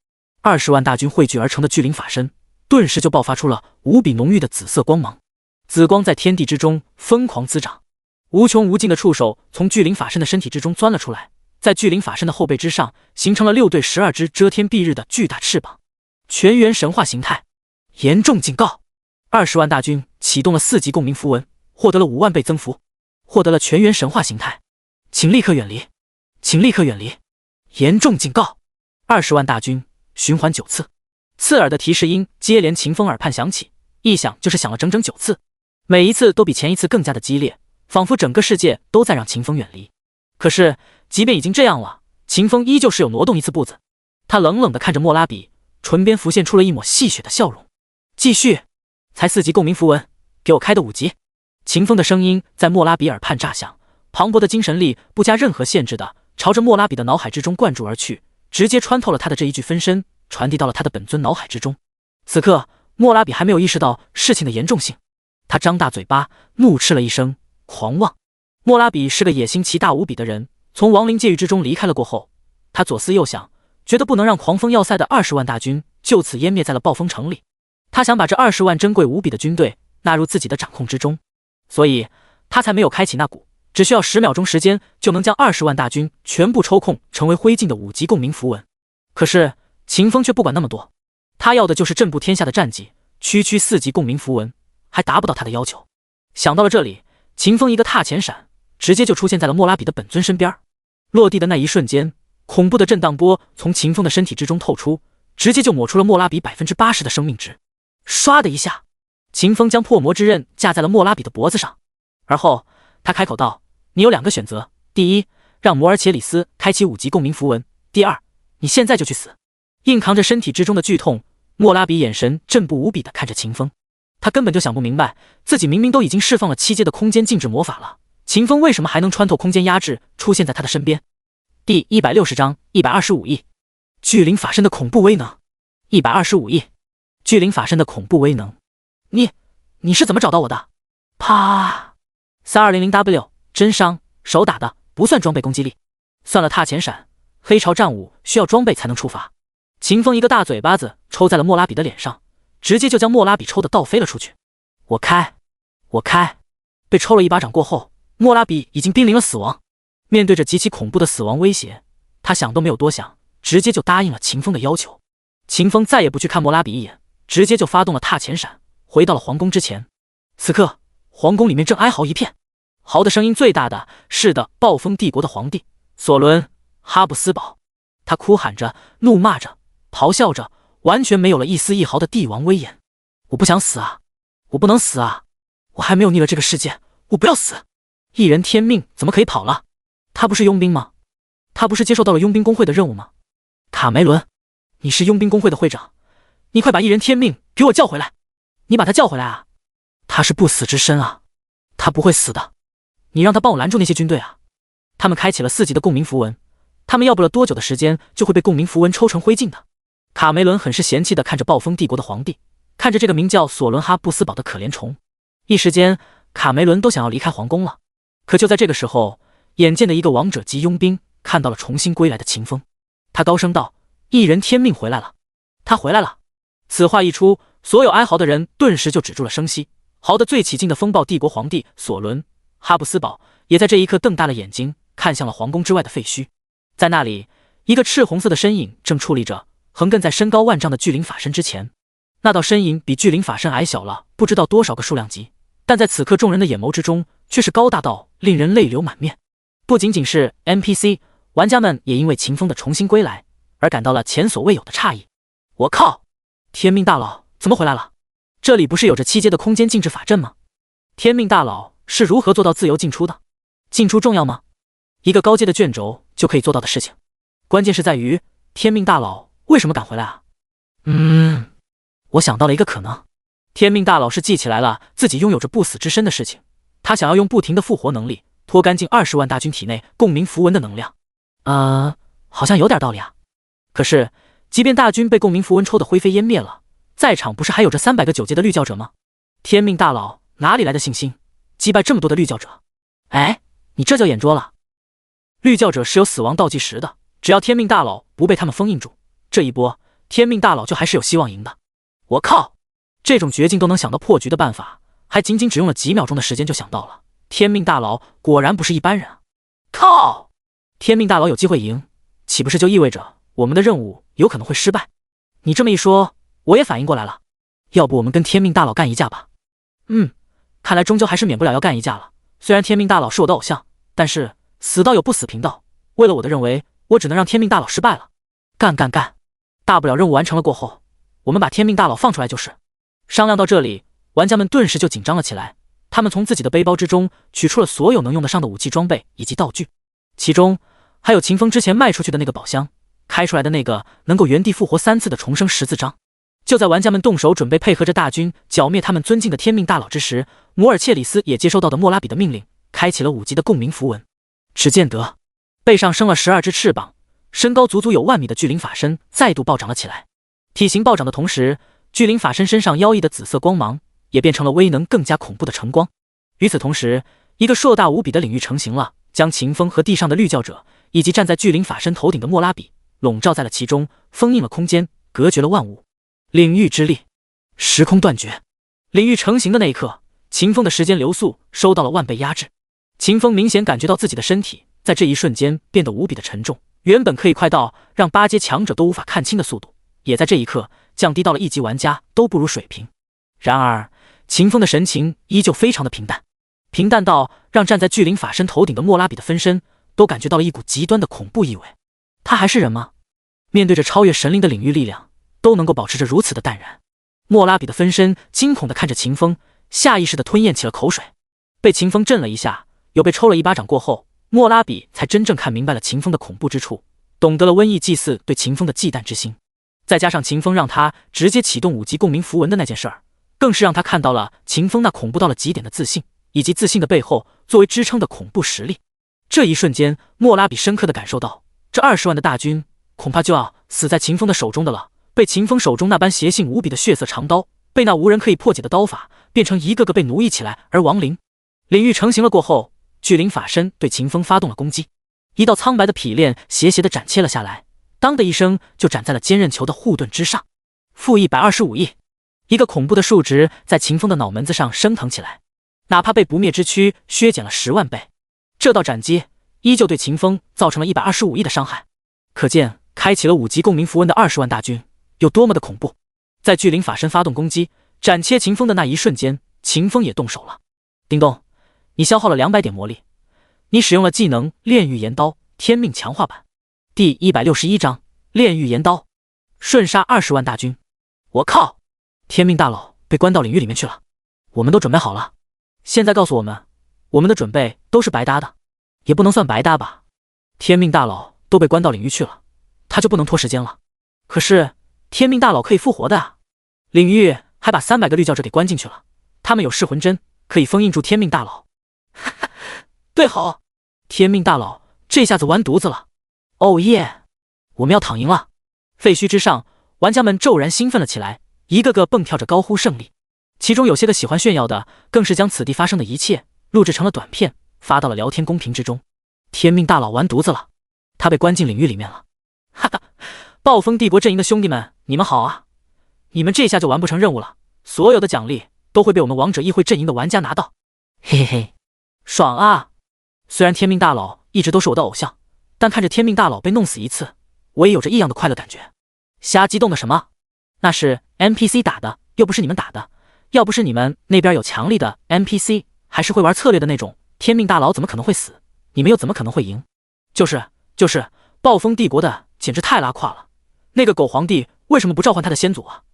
，20万大军汇聚而成的巨灵法身顿时就爆发出了无比浓郁的紫色光芒，紫光在天地之中疯狂滋长，无穷无尽的触手从巨灵法身的身体之中钻了出来，在巨灵法身的后背之上形成了6对12只遮天蔽日的巨大翅膀，全员神话形态。严重警告！20万大军启动了4级共鸣符文，获得了5万倍增幅，获得了全员神话形态，请立刻远离，请立刻远离！严重警告！20万大军循环9次，刺耳的提示音接连秦风耳畔响起，一响就是响了整整9次，每一次都比前一次更加的激烈，仿佛整个世界都在让秦风远离。可是即便已经这样了，秦风依旧是有挪动一次步子，他冷冷地看着莫拉比，唇边浮现出了一抹戏谑的笑容。继续，才4级共鸣符文，给我开的5级！秦风的声音在莫拉比耳畔炸响，磅礴的精神力不加任何限制的朝着莫拉比的脑海之中灌注而去，直接穿透了他的这一具分身，传递到了他的本尊脑海之中。此刻莫拉比还没有意识到事情的严重性，他张大嘴巴怒斥了一声狂妄。莫拉比是个野心奇大无比的人，从亡灵界狱之中离开了过后，他左思右想，觉得不能让狂风要塞的20万大军就此湮灭在了暴风城里，他想把这20万珍贵无比的军队纳入自己的掌控之中，所以他才没有开启那股只需要10秒钟时间就能将20万大军全部抽空成为灰烬的5级共鸣符文。可是秦风却不管那么多，他要的就是震布天下的战绩，区4级共鸣符文还达不到他的要求。想到了这里，秦风一个踏前闪，直接就出现在了莫拉比的本尊身边。落地的那一瞬间，恐怖的震荡波从秦风的身体之中透出，直接就抹除了莫拉比80%的生命值。唰的一下，秦风将破魔之刃架在了莫拉比的脖子上，而后他开口道：你有2个选择，第一，让摩尔切里斯开启5级共鸣符文。第二，你现在就去死！硬扛着身体之中的剧痛，莫拉比眼神震怖无比地看着秦风。他根本就想不明白，自己明明都已经释放了7阶的空间静止魔法了，秦风为什么还能穿透空间压制出现在他的身边？第160章125亿巨灵法身的恐怖威能。125亿巨灵法身的恐怖威能。你是怎么找到我的？啪 ！3200W 真伤，手打的，不算装备攻击力。算了，踏前闪，黑潮战舞需要装备才能触发。秦风一个大嘴巴子抽在了莫拉比的脸上，直接就将莫拉比抽得倒飞了出去。我开！被抽了一巴掌过后，莫拉比已经濒临了死亡。面对着极其恐怖的死亡威胁，他想都没有多想，直接就答应了秦风的要求。秦风再也不去看莫拉比一眼，直接就发动了踏前闪，回到了皇宫之前。此刻，皇宫里面正哀嚎一片，嚎的声音最大的是的暴风帝国的皇帝索伦·哈布斯堡，他哭喊着，怒骂着，咆哮着，完全没有了一丝一毫的帝王威严。我不想死啊！我不能死啊！我还没有腻了这个世界，我不要死！一人天命怎么可以跑了？他不是佣兵吗？他不是接受到了佣兵工会的任务吗？卡梅伦，你是佣兵工会的会长，你快把一人天命给我叫回来！你把他叫回来啊！他是不死之身啊，他不会死的。你让他帮我拦住那些军队啊！他们开启了4级的共鸣符文，他们要不了多久的时间就会被共鸣符文抽成灰烬的。卡梅伦很是嫌弃地看着暴风帝国的皇帝，看着这个名叫索伦哈布斯堡的可怜虫，一时间卡梅伦都想要离开皇宫了。可就在这个时候，眼见的一个王者级佣兵看到了重新归来的秦风，他高声道：“一人天命回来了，他回来了！”此话一出，所有哀嚎的人顿时就止住了声息。嚎得最起劲的风暴帝国皇帝索伦·哈布斯堡也在这一刻瞪大了眼睛，看向了皇宫之外的废墟。在那里，一个赤红色的身影正矗立着，横亘在身高万丈的巨灵法身之前。那道身影比巨灵法身矮小了不知道多少个数量级，但在此刻众人的眼眸之中，却是高大到令人泪流满面。不仅仅是 NPC 玩家们，也因为秦风的重新归来而感到了前所未有的诧异。我靠！天命大佬怎么回来了？这里不是有着7阶的空间静止法阵吗？天命大佬是如何做到自由进出的？进出重要吗？一个高阶的卷轴就可以做到的事情，关键是在于天命大佬为什么敢回来啊？我想到了一个可能，天命大佬是记起来了自己拥有着不死之身的事情，他想要用不停的复活能力拖干净20万大军体内共鸣符文的能量。好像有点道理啊。可是即便大军被共鸣符文抽得灰飞烟灭了，在场不是还有着300个9阶的绿教者吗？天命大佬哪里来的信心击败这么多的绿教者？哎，你这叫眼拙了。绿教者是有死亡倒计时的，只要天命大佬不被他们封印住，这一波天命大佬就还是有希望赢的。我靠，这种绝境都能想到破局的办法，还仅仅只用了几秒钟的时间就想到了，天命大佬果然不是一般人啊！靠，天命大佬有机会赢，岂不是就意味着我们的任务有可能会失败？你这么一说，我也反应过来了，要不我们跟天命大佬干一架吧？看来终究还是免不了要干一架了。虽然天命大佬是我的偶像，但是死道友不死贫道，为了我的认为，我只能让天命大佬失败了。干！大不了任务完成了过后，我们把天命大佬放出来就是。商量到这里，玩家们顿时就紧张了起来，他们从自己的背包之中取出了所有能用得上的武器装备以及道具，其中还有秦风之前卖出去的那个宝箱，开出来的那个能够原地复活3次的重生十字章。就在玩家们动手准备配合着大军剿灭他们尊敬的天命大佬之时，摩尔切里斯也接收到的莫拉比的命令，开启了5级的共鸣符文。只见得背上生了12只翅膀，身高足足有1万米的巨灵法身再度暴涨了起来。体型暴涨的同时，巨灵法身身上妖异的紫色光芒也变成了威能更加恐怖的晨光。与此同时，一个硕大无比的领域成型了，将秦风和地上的绿教者以及站在巨灵法身头顶的莫拉比笼罩在了其中，封印了空间，隔绝了万物。领域之力，时空断绝。领域成型的那一刻，秦风的时间流速受到了100倍压制。秦风明显感觉到自己的身体在这一瞬间变得无比的沉重，原本可以快到让8阶强者都无法看清的速度，也在这一刻降低到了1级玩家都不如水平。然而秦风的神情依旧非常的平淡，平淡到让站在巨灵法身头顶的莫拉比的分身都感觉到了一股极端的恐怖意味。他还是人吗？面对着超越神灵的领域力量，都能够保持着如此的淡然。莫拉比的分身惊恐地看着秦风，下意识地吞咽起了口水。被秦风震了一下，又被抽了一巴掌过后，莫拉比才真正看明白了秦风的恐怖之处，懂得了瘟疫祭祀对秦风的忌惮之心。再加上秦风让他直接启动5级共鸣符文的那件事儿，更是让他看到了秦风那恐怖到了极点的自信，以及自信的背后作为支撑的恐怖实力。这一瞬间，莫拉比深刻地感受到，这20万的大军恐怕就要死在秦风的手中的了。被秦风手中那般邪性无比的血色长刀，被那无人可以破解的刀法，变成一个个被奴役起来而亡灵。领域成型了过后，巨灵法身对秦风发动了攻击，一道苍白的劈链斜斜地斩切了下来，当的一声就斩在了坚韧球的护盾之上。-125亿，一个恐怖的数值在秦风的脑门子上升腾起来，哪怕被不灭之躯削减了10万倍，这道斩击依旧对秦风造成了125亿的伤害，可见开启了5级共鸣符文的20万大军有多么的恐怖。在巨灵法身发动攻击斩切秦风的那一瞬间，秦风也动手了。叮咚，你消耗了200点魔力，你使用了技能炼狱炎刀天命强化版。第161章炼狱炎刀，瞬杀20万大军。我靠，天命大佬被关到领域里面去了，我们都准备好了，现在告诉我们，我们的准备都是白搭的？也不能算白搭吧，天命大佬都被关到领域去了，他就不能拖时间了？可是天命大佬可以复活的啊，领域还把300个绿教者给关进去了，他们有噬魂针，可以封印住天命大佬。对吼，天命大佬这下子完犊子了！哦耶，我们要躺赢了！废墟之上，玩家们骤然兴奋了起来，一个个蹦跳着高呼胜利。其中有些个喜欢炫耀的，更是将此地发生的一切录制成了短片，发到了聊天公屏之中。天命大佬完犊子了，他被关进领域里面了！哈哈，暴风帝国阵营的兄弟们，你们好啊！你们这下就完不成任务了，所有的奖励都会被我们王者议会阵营的玩家拿到。嘿嘿嘿，爽啊！虽然天命大佬一直都是我的偶像，但看着天命大佬被弄死一次，我也有着异样的快乐感觉。瞎激动的什么？那是 NPC 打的，又不是你们打的。要不是你们那边有强力的 NPC， 还是会玩策略的那种，天命大佬怎么可能会死？你们又怎么可能会赢？就是暴风帝国的简直太拉胯了，那个狗皇帝为什么不召唤他的先祖啊？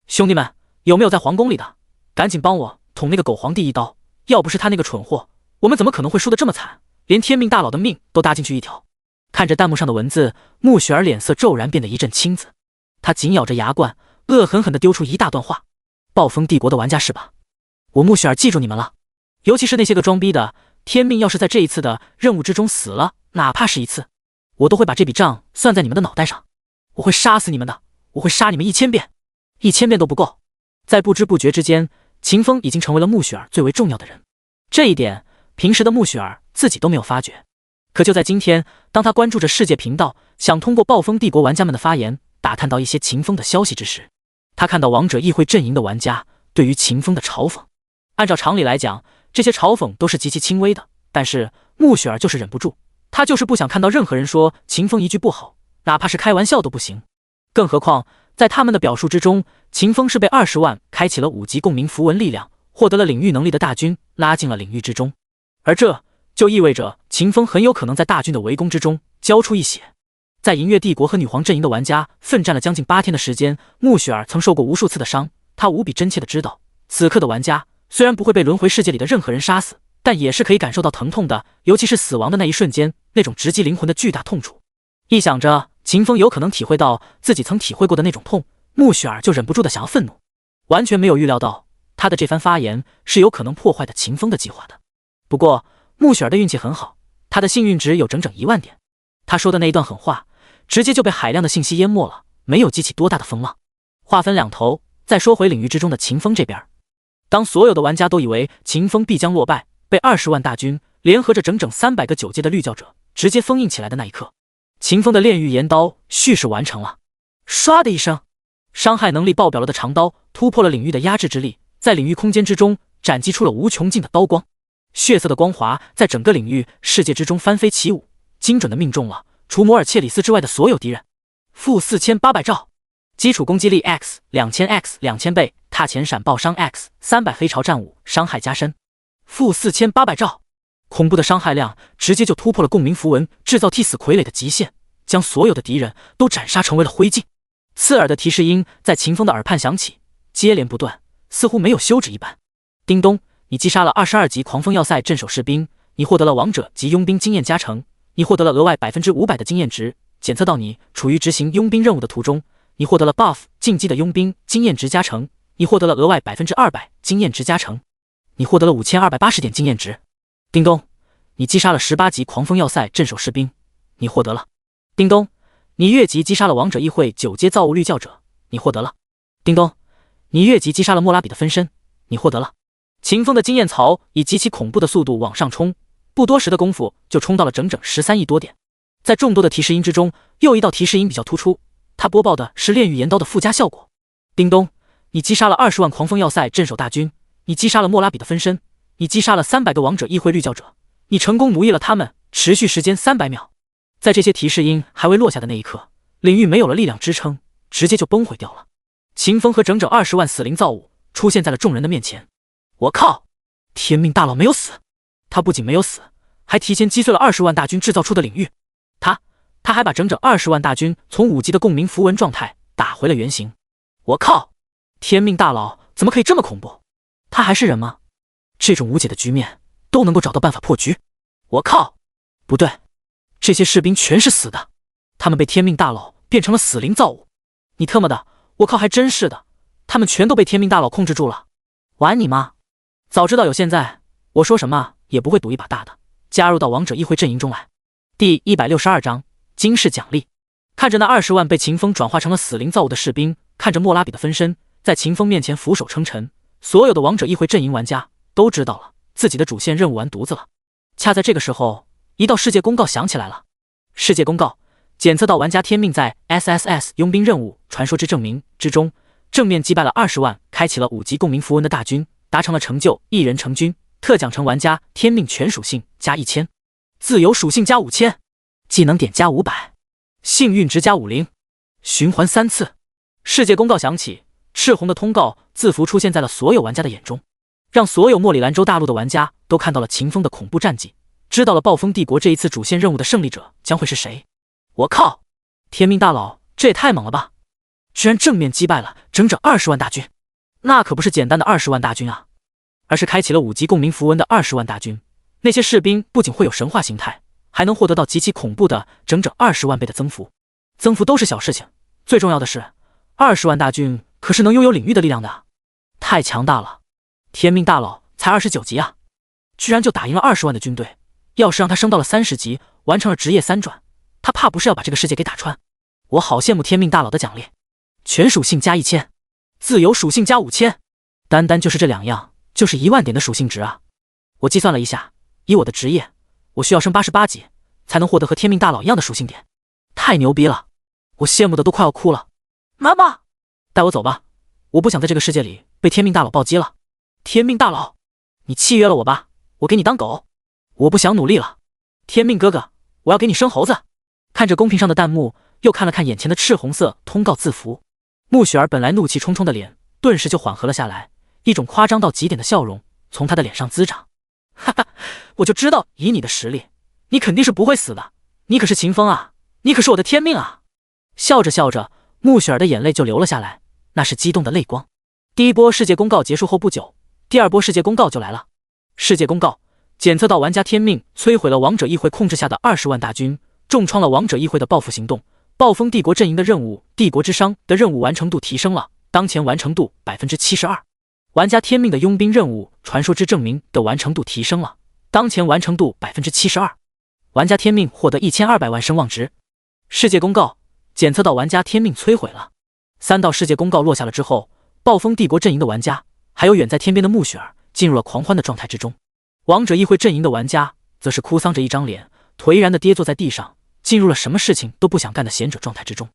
兄弟们，有没有在皇宫里的？赶紧帮我捅那个狗皇帝一刀，要不是他那个蠢货，我们怎么可能会输得这么惨，连天命大佬的命都搭进去一条。看着弹幕上的文字，穆雪儿脸色骤然变得一阵青紫，他紧咬着牙冠，恶狠狠地丢出一大段话。暴风帝国的玩家是吧？我穆雪儿记住你们了，尤其是那些个装逼的，天命要是在这一次的任务之中死了，哪怕是一次，我都会把这笔账算在你们的脑袋上，我会杀死你们的，我会杀你们1000遍，1000遍都不够。在不知不觉之间，秦风已经成为了穆雪儿最为重要的人，这一点平时的穆雪儿自己都没有发觉。可就在今天，当他关注着世界频道，想通过暴风帝国玩家们的发言打探到一些秦风的消息之时，他看到王者议会阵营的玩家对于秦风的嘲讽。按照常理来讲，这些嘲讽都是极其轻微的，但是穆雪儿就是忍不住，他就是不想看到任何人说秦风一句不好，哪怕是开玩笑都不行。更何况在他们的表述之中，秦风是被20万开启了5级共鸣符文力量，获得了领域能力的大军拉进了领域之中，而这就意味着秦风很有可能在大军的围攻之中交出一血。在银月帝国和女皇阵营的玩家奋战了将近8天的时间，穆雪儿曾受过无数次的伤，她无比真切地知道，此刻的玩家虽然不会被轮回世界里的任何人杀死，但也是可以感受到疼痛的，尤其是死亡的那一瞬间，那种直击灵魂的巨大痛楚。一想着秦风有可能体会到自己曾体会过的那种痛，穆雪儿就忍不住的想要愤怒，完全没有预料到他的这番发言是有可能破坏的秦风的计划的。不过穆雪儿的运气很好，她的幸运值有整整1万点。她说的那一段狠话直接就被海量的信息淹没了，没有激起多大的风浪。话分两头，再说回领域之中的秦风这边，当所有的玩家都以为秦风必将落败，被20万大军联合着整整300个9阶的绿教者直接封印起来的那一刻，秦风的炼狱炎刀蓄势完成了。唰的一声，伤害能力爆表了的长刀突破了领域的压制之力，在领域空间之中斩击出了无穷尽的刀光，血色的光华在整个领域世界之中翻飞起舞，精准的命中了除摩尔切里斯之外的所有敌人。-4800兆，基础攻击力 X2000 倍，踏前闪爆伤 X300，黑潮战舞伤害加深。-4800兆，恐怖的伤害量直接就突破了共鸣符文制造替死傀儡的极限，将所有的敌人都斩杀成为了灰烬。刺耳的提示音在秦风的耳畔响起，接连不断，似乎没有休止一般。叮咚，你击杀了22级狂风要塞镇守士兵，你获得了王者及佣兵经验加成，你获得了额外500%的经验值。检测到你处于执行佣兵任务的途中，你获得了 buff 进击的佣兵经验值加成，你获得了额外200%经验值加成，你获得了5280点经验值。叮咚，你击杀了18级狂风要塞镇守士兵，你获得了。叮咚，你越级击杀了王者议会9阶造物律教者，你获得了。叮咚，你越级击杀了莫拉比的分身，你获得了。秦风的经验槽以极其恐怖的速度往上冲，不多时的功夫就冲到了整整13亿多点。在众多的提示音之中，又一道提示音比较突出，它播报的是炼狱岩刀的附加效果。叮咚，你击杀了20万狂风要塞镇守大军，你击杀了莫拉比的分身，你击杀了300个王者议会律教者，你成功奴役了他们，持续时间300秒。在这些提示音还未落下的那一刻，领域没有了力量支撑，直接就崩毁掉了。秦风和整整20万死灵造物出现在了众人的面前。我靠！天命大佬没有死，他不仅没有死，还提前击碎了20万大军制造出的领域。他还把整整20万大军从5级的共鸣符文状态打回了原形。我靠！天命大佬怎么可以这么恐怖？他还是人吗？这种无解的局面都能够找到办法破局？我靠！不对，这些士兵全是死的，他们被天命大佬变成了死灵造物。你特么的，我靠，还真是的，他们全都被天命大佬控制住了。玩你妈！早知道有现在，我说什么也不会赌一把大的，加入到王者议会阵营中来。第162章惊世奖励。看着那20万被秦风转化成了死灵造物的士兵，看着莫拉比的分身在秦风面前俯首称臣，所有的王者议会阵营玩家都知道了自己的主线任务完犊子了。恰在这个时候，一道世界公告响起来了。世界公告：检测到玩家天命在 SSS 佣兵任务传说之证明之中正面击败了20万开启了5级共鸣符文的大军，达成了成就一人成军，特奖成玩家天命全属性加1000，自由属性加5000，技能点加500，幸运值加50，循环3次。世界公告响起，赤红的通告字符出现在了所有玩家的眼中，让所有莫里兰州大陆的玩家都看到了秦风的恐怖战绩，知道了暴风帝国这一次主线任务的胜利者将会是谁。我靠，天命大佬这也太猛了吧，居然正面击败了整整20万大军，那可不是简单的20万大军啊，而是开启了5级共鸣符文的20万大军。那些士兵不仅会有神话形态，还能获得到极其恐怖的整整20万倍的增幅。增幅都是小事情，最重要的是20万大军可是能拥有领域的力量的，太强大了。天命大佬才29级啊，居然就打赢了20万的军队，要是让他升到了30级，完成了职业3转，他怕不是要把这个世界给打穿。我好羡慕天命大佬的奖励，全属性加1000，自由属性加5000，单单就是这2样就是1万点的属性值啊。我计算了一下，以我的职业，我需要升88级才能获得和天命大佬一样的属性点，太牛逼了，我羡慕的都快要哭了。妈妈，带我走吧，我不想在这个世界里被天命大佬暴击了。天命大佬，你契约了我吧，我给你当狗，我不想努力了。天命哥哥，我要给你生猴子。看着公屏上的弹幕，又看了看眼前的赤红色通告字符，穆雪儿本来怒气冲冲的脸顿时就缓和了下来，一种夸张到极点的笑容从她的脸上滋长。哈哈，我就知道以你的实力，你肯定是不会死的，你可是秦风啊，你可是我的天命啊。笑着笑着，穆雪儿的眼泪就流了下来，那是激动的泪光。第一波世界公告结束后不久，第二波世界公告就来了。世界公告：检测到玩家天命摧毁了王者议会控制下的20万大军，重创了王者议会的报复行动，暴风帝国阵营的任务帝国之殇的任务完成度提升了，当前完成度 72%。 玩家天命的佣兵任务传说之证明的完成度提升了，当前完成度 72%。 玩家天命获得1200万声望值。世界公告：检测到玩家天命摧毁了。3道世界公告落下了之后，暴风帝国阵营的玩家还有远在天边的穆雪儿进入了狂欢的状态之中，王者议会阵营的玩家则是哭丧着一张脸，颓然的跌坐在地上，进入了什么事情都不想干的闲者状态之中。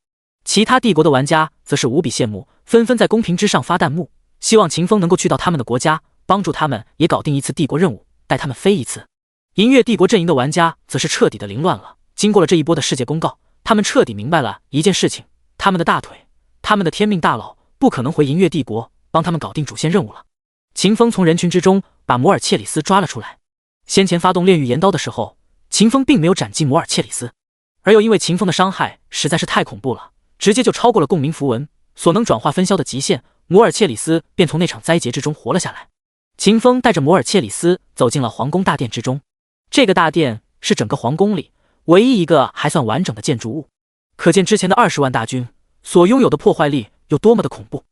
其他帝国的玩家则是无比羡慕，纷纷在公屏之上发弹幕，希望秦风能够去到他们的国家，帮助他们也搞定一次帝国任务，带他们飞一次。银月帝国阵营的玩家则是彻底的凌乱了，经过了这一波的世界公告，他们彻底明白了一件事情，他们的大腿，他们的天命大佬不可能回银月帝国帮他们搞定主线任务了。秦风从人群之中把摩尔切里斯抓了出来。先前发动炼狱岩刀的时候，秦风并没有斩击摩尔切里斯，而又因为秦风的伤害实在是太恐怖了，直接就超过了共鸣符文所能转化分销的极限，摩尔切里斯便从那场灾劫之中活了下来。秦风带着摩尔切里斯走进了皇宫大殿之中。这个大殿是整个皇宫里唯一一个还算完整的建筑物，可见之前的20万大军所拥有的破坏力有多么的恐怖。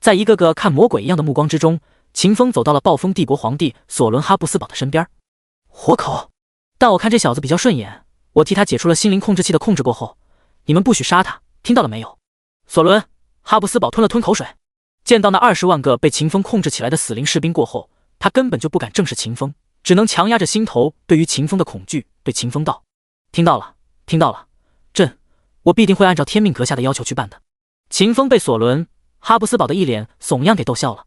在一个个看魔鬼一样的目光之中，秦风走到了暴风帝国皇帝索伦哈布斯堡的身边。活口，但我看这小子比较顺眼，我替他解除了心灵控制器的控制过后，你们不许杀他，听到了没有？索伦哈布斯堡吞了吞口水，见到那20万个被秦风控制起来的死灵士兵过后，他根本就不敢正视秦风，只能强压着心头对于秦风的恐惧，对秦风道：听到了，听到了，我必定会按照天命阁下的要求去办的。秦风被索伦哈布斯堡的一脸怂样给逗笑了，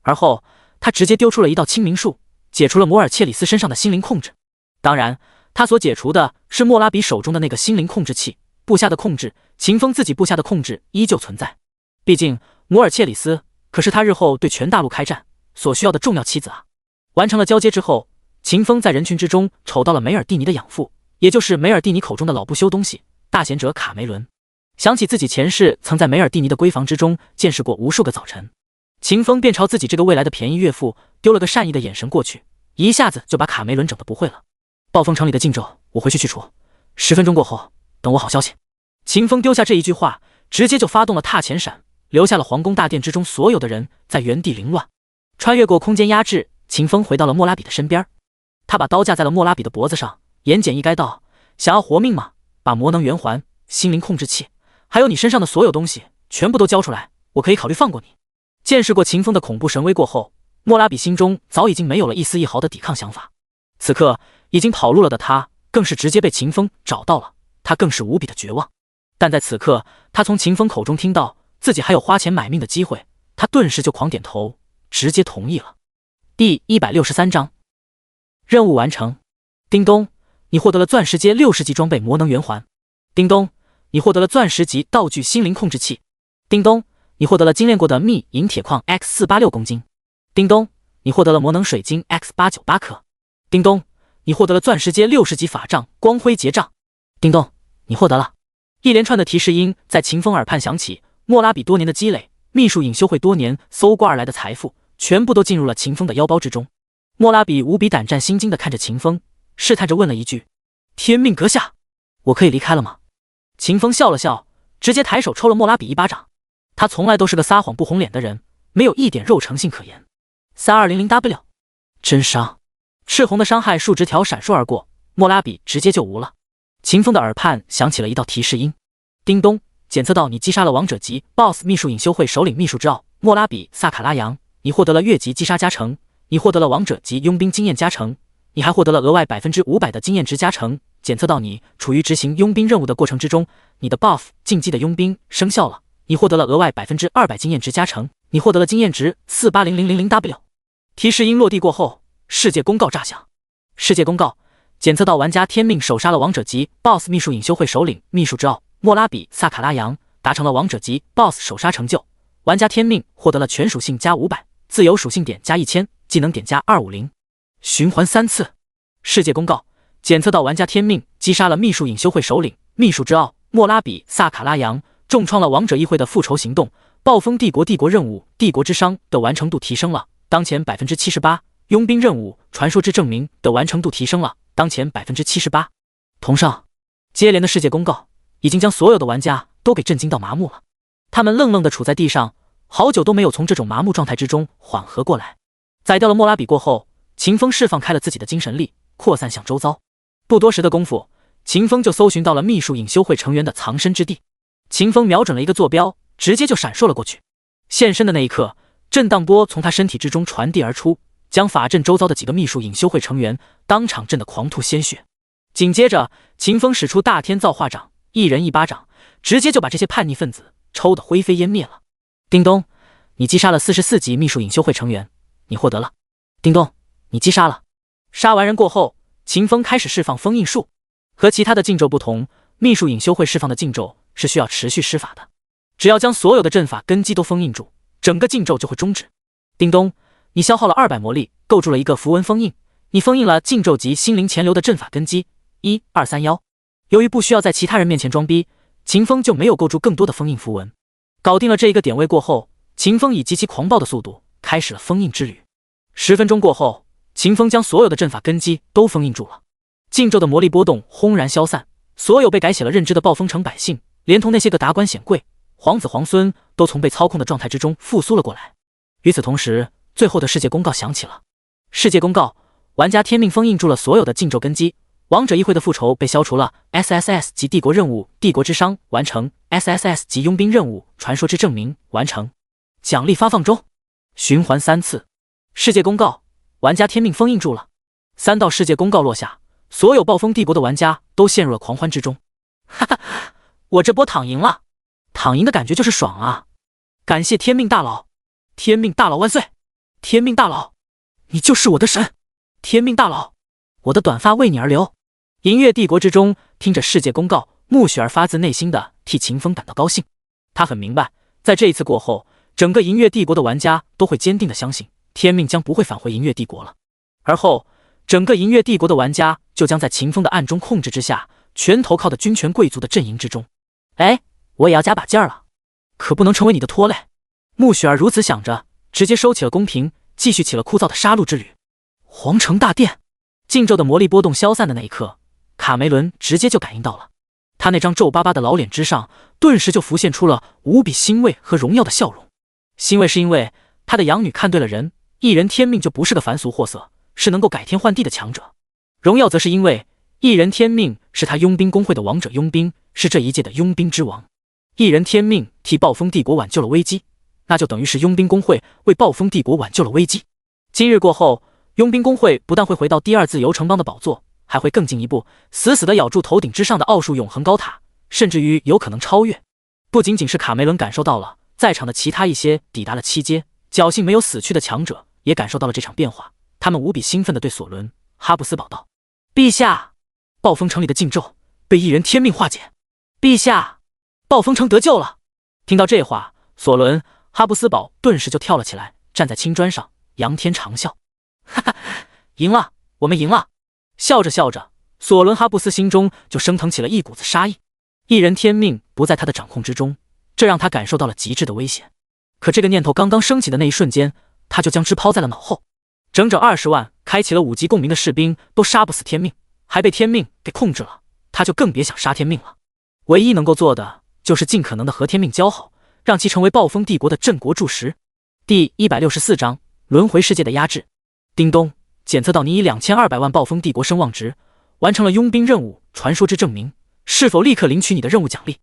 而后他直接丢出了一道清明术，解除了摩尔切里斯身上的心灵控制。当然，他所解除的是莫拉比手中的那个心灵控制器，部下的控制，秦风自己部下的控制依旧存在。毕竟摩尔切里斯可是他日后对全大陆开战所需要的重要棋子啊。完成了交接之后，秦风在人群之中瞅到了梅尔蒂尼的养父，也就是梅尔蒂尼口中的老不休东西大贤者卡梅伦。想起自己前世曾在梅尔蒂尼的闺房之中见识过无数个早晨，秦风便朝自己这个未来的便宜岳父丢了个善意的眼神过去，一下子就把卡梅伦整得不会了。暴风城里的禁咒我回去去除，10分钟过后等我好消息。秦风丢下这一句话，直接就发动了踏前闪，留下了皇宫大殿之中所有的人在原地凌乱。穿越过空间压制，秦风回到了莫拉比的身边，他把刀架在了莫拉比的脖子上，言简意赅道：想要活命吗？把魔能圆环、心灵控制器还有你身上的所有东西全部都交出来，我可以考虑放过你。见识过秦风的恐怖神威过后，莫拉比心中早已经没有了一丝一毫的抵抗想法。此刻已经跑路了的他更是直接被秦风找到了，他更是无比的绝望。但在此刻他从秦风口中听到自己还有花钱买命的机会，他顿时就狂点头，直接同意了。第163章任务完成。叮咚，你获得了钻石阶60级装备魔能圆环。叮咚，你获得了钻石级道具心灵控制器。叮咚，你获得了精炼过的密银铁矿 X486 公斤。叮咚，你获得了魔能水晶 X898 颗。叮咚，你获得了钻石阶60级法杖光辉结杖。叮咚，你获得了。一连串的提示音在秦风耳畔响起，莫拉比多年的积累，秘术隐修会多年搜刮而来的财富，全部都进入了秦风的腰包之中。莫拉比无比胆战心惊地看着秦风，试探着问了一句：天命阁下，我可以离开了吗？秦风笑了笑，直接抬手抽了莫拉比一巴掌。他从来都是个撒谎不红脸的人，没有一点肉诚性可言。3200W 真伤，赤红的伤害数值条闪烁而过，莫拉比直接就无了。秦风的耳畔响起了一道提示音：叮咚，检测到你击杀了王者级 BOSS 秘术隐修会首领秘术之奥莫拉比萨卡拉扬，你获得了越级击杀加成，你获得了王者级佣兵经验加成，你还获得了额外500%的经验值加成。检测到你处于执行佣兵任务的过程之中，你的 buff 禁忌的佣兵生效了，你获得了额外200%经验值加成，你获得了经验值 48000W。 提示音落地过后，世界公告炸响。世界公告，检测到玩家天命手杀了王者级 BOSS 秘术隐修会首领秘术之奥莫拉比萨卡拉扬，达成了王者级 BOSS 手杀成就。玩家天命获得了全属性加500，自由属性点加1000，技能点加250，循环3次。世界公告，检测到玩家天命击杀了秘术隐修会首领秘术之奥莫拉比萨卡拉扬，重创了王者议会的复仇行动，暴风帝国帝国任务帝国之殇的完成度提升了，当前 78%， 佣兵任务传说之证明的完成度提升了，当前 78%。 同上，接连的世界公告已经将所有的玩家都给震惊到麻木了，他们愣愣地处在地上，好久都没有从这种麻木状态之中缓和过来。宰掉了莫拉比过后，秦风释放开了自己的精神力，扩散向周遭。不多时的功夫，秦风就搜寻到了秘术隐修会成员的藏身之地。秦风瞄准了一个坐标，直接就闪烁了过去。现身的那一刻，震荡波从他身体之中传递而出，将法阵周遭的几个秘术隐修会成员当场震得狂吐鲜血。紧接着，秦风使出大天造化掌，一人一巴掌，直接就把这些叛逆分子抽得灰飞烟灭了。叮咚，你击杀了44级秘术隐修会成员，你获得了。叮咚，你击杀了。杀完人过后，秦风开始释放封印术。和其他的禁咒不同，秘术隐修会释放的禁咒是需要持续施法的，只要将所有的阵法根基都封印住，整个禁咒就会终止。叮咚，你消耗了200魔力，构筑了一个符文封印，你封印了禁咒级心灵潜流的阵法根基1231。由于不需要在其他人面前装逼，秦风就没有构筑更多的封印符文。搞定了这一个点位过后，秦风以极其狂暴的速度开始了封印之旅。10分钟过后，秦风将所有的阵法根基都封印住了。禁咒的魔力波动轰然消散，所有被改写了认知的暴风城百姓，连同那些个达官显贵、皇子皇孙，都从被操控的状态之中复苏了过来。与此同时，最后的世界公告响起了。世界公告：玩家天命封印住了所有的禁咒根基，王者议会的复仇被消除了。SSS 级帝国任务帝国之殇完成。SSS 级佣兵任务传说之证明完成。奖励发放中，循环3次。世界公告：玩家天命封印住了。3道世界公告落下，所有暴风帝国的玩家都陷入了狂欢之中。哈哈，我这波躺赢了，躺赢的感觉就是爽啊！感谢天命大佬，天命大佬万岁！天命大佬，你就是我的神！天命大佬，我的短发为你而流。银月帝国之中，听着世界公告，穆雪儿发自内心的替秦风感到高兴。他很明白，在这一次过后，整个银月帝国的玩家都会坚定的相信，天命将不会返回银月帝国了。而后，整个银月帝国的玩家就将在秦风的暗中控制之下，全投靠的军权贵族的阵营之中。哎，我也要加把劲儿了，可不能成为你的拖累。穆雪儿如此想着，直接收起了公屏，继续起了枯燥的杀戮之旅。皇城大殿，禁咒的魔力波动消散的那一刻，卡梅伦直接就感应到了，他那张皱巴巴的老脸之上，顿时就浮现出了无比欣慰和荣耀的笑容。欣慰是因为他的养女看对了人，一人天命就不是个凡俗货色，是能够改天换地的强者。荣耀则是因为一人天命是他佣兵公会的王者佣兵，是这一届的佣兵之王。一人天命替暴风帝国挽救了危机，那就等于是佣兵公会为暴风帝国挽救了危机。今日过后，佣兵公会不但会回到第2自由城邦的宝座，还会更进一步，死死地咬住头顶之上的奥数永恒高塔，甚至于有可能超越。不仅仅是卡梅伦感受到了，在场的其他一些抵达了7阶、侥幸没有死去的强者也感受到了这场变化。他们无比兴奋地对索伦·哈布斯堡道：“陛下，暴风城里的禁咒被一人天命化解。陛下，暴风城得救了。”听到这话，索伦·哈布斯堡顿时就跳了起来，站在青砖上，仰天长啸：“哈哈，赢了，我们赢了！”笑着笑着，索伦哈布斯心中就升腾起了一股子杀意。一人天命不在他的掌控之中，这让他感受到了极致的危险。可这个念头刚刚升起的那一瞬间，他就将之抛在了脑后。整整20万开启了5级共鸣的士兵都杀不死天命，还被天命给控制了，他就更别想杀天命了。唯一能够做的就是尽可能的和天命交好，让其成为暴风帝国的镇国柱石。第164章轮回世界的压制。叮咚，检测到你以2200万暴风帝国声望值完成了佣兵任务传说之证明，是否立刻领取你的任务奖励？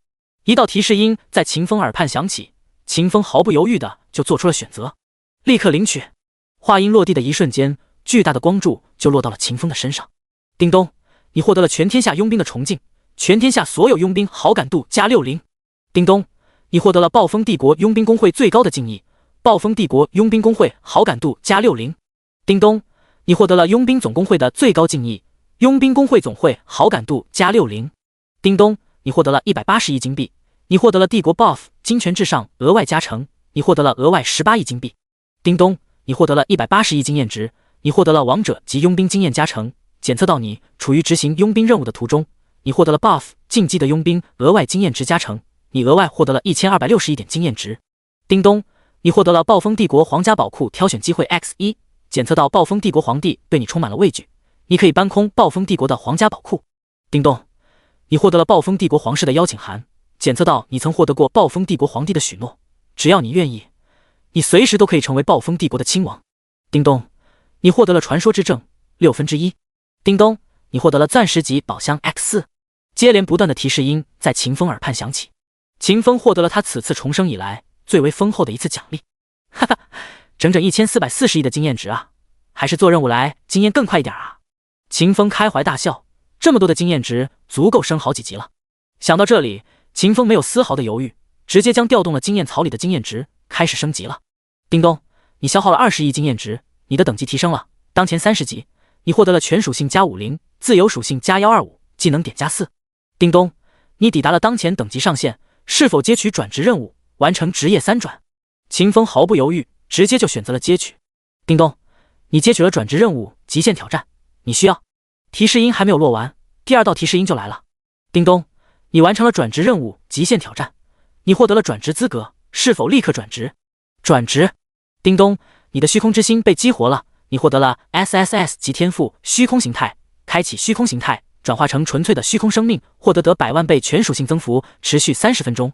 一道提示音在秦风耳畔响起，秦风毫不犹豫的就做出了选择，立刻领取。话音落地的一瞬间，巨大的光柱就落到了秦风的身上。叮咚，你获得了全天下佣兵的崇敬，全天下所有佣兵好感度加60。叮咚，你获得了暴风帝国佣兵公会最高的敬意，暴风帝国佣兵公会好感度加60。叮咚，你获得了佣兵总公会的最高敬意，佣兵公会总会好感度加60。叮咚，你获得了180亿金币，你获得了帝国 buff 金权至上额外加成，你获得了额外18亿金币。叮咚，你获得了180亿经验值，你获得了王者及佣兵经验加成，检测到你处于执行佣兵任务的途中，你获得了 buff 进击的佣兵额外经验值加成，你额外获得了1261点经验值。叮咚，你获得了暴风帝国皇家宝库挑选机会 X1， 检测到暴风帝国皇帝对你充满了畏惧，你可以搬空暴风帝国的皇家宝库。叮咚，你获得了暴风帝国皇室的邀请函，检测到你曾获得过暴风帝国皇帝的许诺，只要你愿意，你随时都可以成为暴风帝国的亲王。叮咚，你获得了传说之证1/6。叮咚，你获得了钻石级宝箱 X4。接连不断的提示音在秦风耳畔响起，秦风获得了他此次重生以来最为丰厚的一次奖励。哈哈，整整1440亿的经验值啊，还是做任务来经验更快一点啊。秦风开怀大笑，这么多的经验值足够升好几级了。想到这里，秦风没有丝毫的犹豫，直接将调动了经验槽里的经验值开始升级了。叮咚，你消耗了20亿经验值，你的等级提升了，当前30级，你获得了全属性加50，自由属性加125，技能点加4。叮咚，你抵达了当前等级上限，是否接取转职任务，完成职业3转？秦风毫不犹豫，直接就选择了接取。叮咚，你接取了转职任务极限挑战，你需要。提示音还没有落完，第2道提示音就来了。叮咚，你完成了转职任务极限挑战，你获得了转职资格，是否立刻转职？转职。叮咚，你的虚空之心被激活了，你获得了 SSS 级天赋虚空形态，开开启虚空形态，转化成纯粹的虚空生命，获得100万倍全属性增幅，持续30分钟。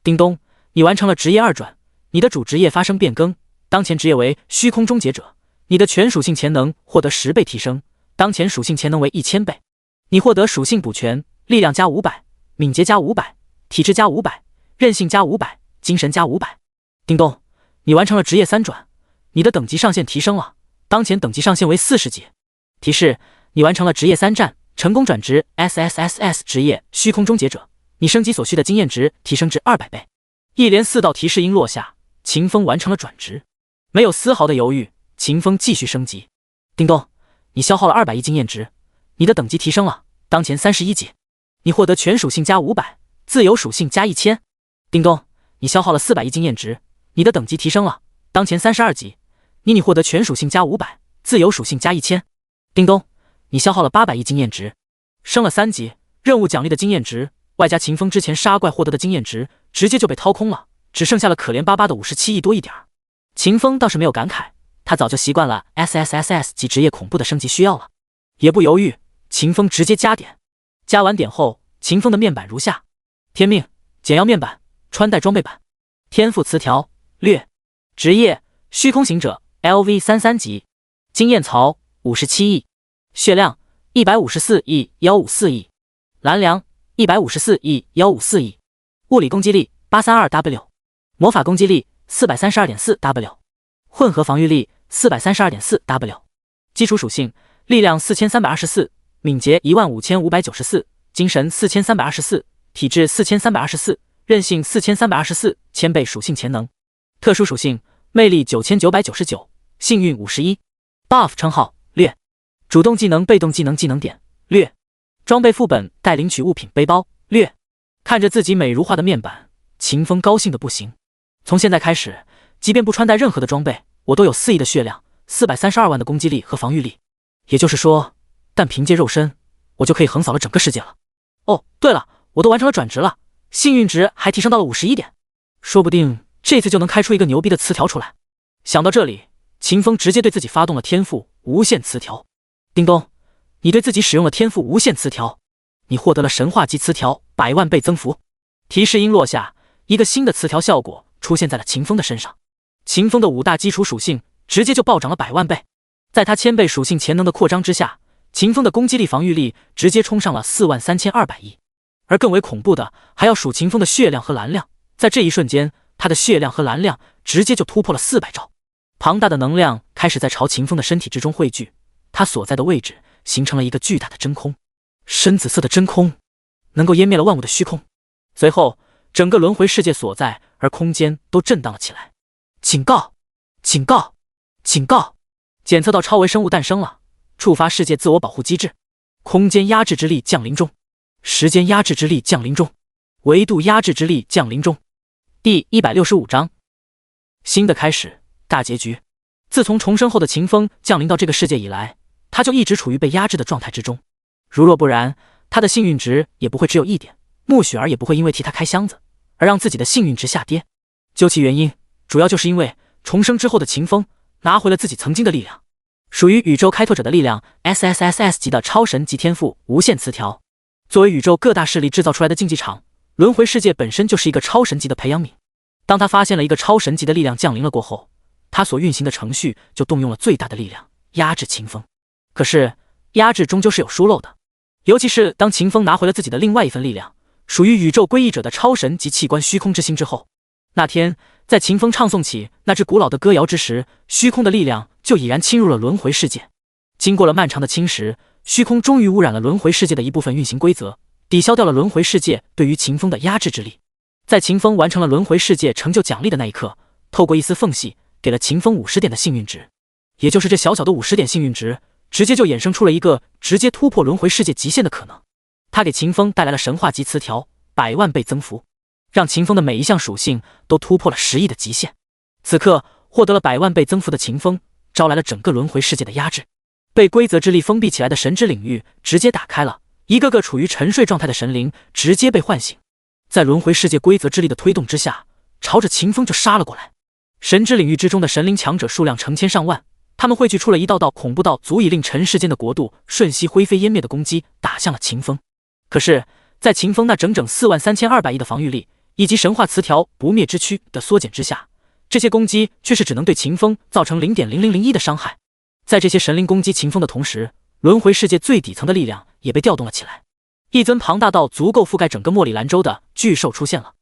叮咚，你完成了职业2转，你的主职业发生变更，当前职业为虚空终结者，你的全属性潜能获得10倍提升，当前属性潜能为1000倍。你获得属性补全，力量加500，敏捷加500，体质加500，韧性加500，精神加500。叮咚，你完成了职业3转，你的等级上限提升了，当前等级上限为40级。提示：你完成了职业3战，成功转职 SSSS 职业虚空终结者，你升级所需的经验值提升至200倍。一连4道提示音落下，秦风完成了转职，没有丝毫的犹豫，秦风继续升级。叮咚，你消耗了200亿经验值，你的等级提升了，当前31级。你获得全属性加500，自由属性加1000。叮咚，你消耗了400亿经验值，你的等级提升了，当前32级。你获得全属性加500，自由属性加1000。叮咚，你消耗了800亿经验值，升了3级。任务奖励的经验值外加秦风之前杀怪获得的经验值，直接就被掏空了，只剩下了可怜巴巴的57亿多一点。秦风倒是没有感慨，他早就习惯了 SSSS 级职业恐怖的升级需要了，也不犹豫，秦风直接加点。加完点后，秦风的面板如下：天命简要面板，穿戴装备版，天赋词条略，职业虚空行者 LV33级，经验槽57亿，血量154亿154亿，蓝量154亿154亿，物理攻击力 832W， 魔法攻击力 432.4W， 混合防御力 432.4W， 基础属性力量4324，敏捷15594，精神4324，体质4324，韧性4324，1000倍属性潜能。特殊属性魅力9999，幸运51。buff 称号略，主动技能被动技能技能点略，装备副本待领取物品背包略。看着自己美如画的面板，秦风高兴的不行。从现在开始，即便不穿戴任何的装备，我都有4亿的血量，432万的攻击力和防御力。也就是说，但凭借肉身，我就可以横扫了整个世界了。哦，对了，我都完成了转职了，幸运值还提升到了51点，说不定这次就能开出一个牛逼的词条出来。想到这里，秦风直接对自己发动了天赋无限词条。叮咚，你对自己使用了天赋无限词条，你获得了神话级词条100万倍增幅。提示音落下，一个新的词条效果出现在了秦风的身上。秦风的5大基础属性直接就暴涨了100万倍，在他1000倍属性潜能的扩张之下，秦风的攻击力防御力直接冲上了43200亿。而更为恐怖的还要数秦风的血量和蓝量，在这一瞬间，他的血量和蓝量直接就突破了400兆。庞大的能量开始在朝秦风的身体之中汇聚，他所在的位置形成了一个巨大的真空，深紫色的真空能够湮灭了万物的虚空。随后整个轮回世界所在而空间都震荡了起来。警告！警告！警告！检测到超维生物诞生了，触发世界自我保护机制，空间压制之力降临中，时间压制之力降临中，维度压制之力降临中。第165章，新的开始，大结局。自从重生后的秦风降临到这个世界以来，他就一直处于被压制的状态之中。如若不然，他的幸运值也不会只有1点，穆雪儿也不会因为替他开箱子而让自己的幸运值下跌。究其原因，主要就是因为重生之后的秦风拿回了自己曾经的力量，属于宇宙开拓者的力量 SSSS 级的超神级天赋无限词条。作为宇宙各大势力制造出来的竞技场，轮回世界本身就是一个超神级的培养皿。当他发现了一个超神级的力量降临了过后，他所运行的程序就动用了最大的力量压制秦风。可是压制终究是有疏漏的，尤其是当秦风拿回了自己的另外一份力量，属于宇宙归一者的超神级器官虚空之心之后，那天在秦风唱诵起那支古老的歌谣之时，虚空的力量就已然侵入了轮回世界。经过了漫长的侵蚀，虚空终于污染了轮回世界的一部分运行规则，抵消掉了轮回世界对于秦风的压制之力。在秦风完成了轮回世界成就奖励的那一刻，透过一丝缝隙给了秦风50点的幸运值。也就是这小小的50点幸运值，直接就衍生出了一个直接突破轮回世界极限的可能。他给秦风带来了神话级词条100万倍增幅，让秦风的每一项属性都突破了10亿的极限。此刻获得了100万倍增幅的秦风，招来了整个轮回世界的压制。被规则之力封闭起来的神之领域直接打开了，一个个处于沉睡状态的神灵直接被唤醒，在轮回世界规则之力的推动之下，朝着秦风就杀了过来。神之领域之中的神灵强者数量成千上万，他们汇聚出了一道道恐怖到足以令尘世间的国度瞬息灰飞烟灭的攻击，打向了秦风。可是，在秦风那整整43200亿的防御力以及神话词条不灭之躯的缩减之下，这些攻击却是只能对秦风造成0.0001的伤害。在这些神灵攻击秦风的同时，轮回世界最底层的力量也被调动了起来。一尊庞大到足够覆盖整个莫里兰州的巨兽出现了，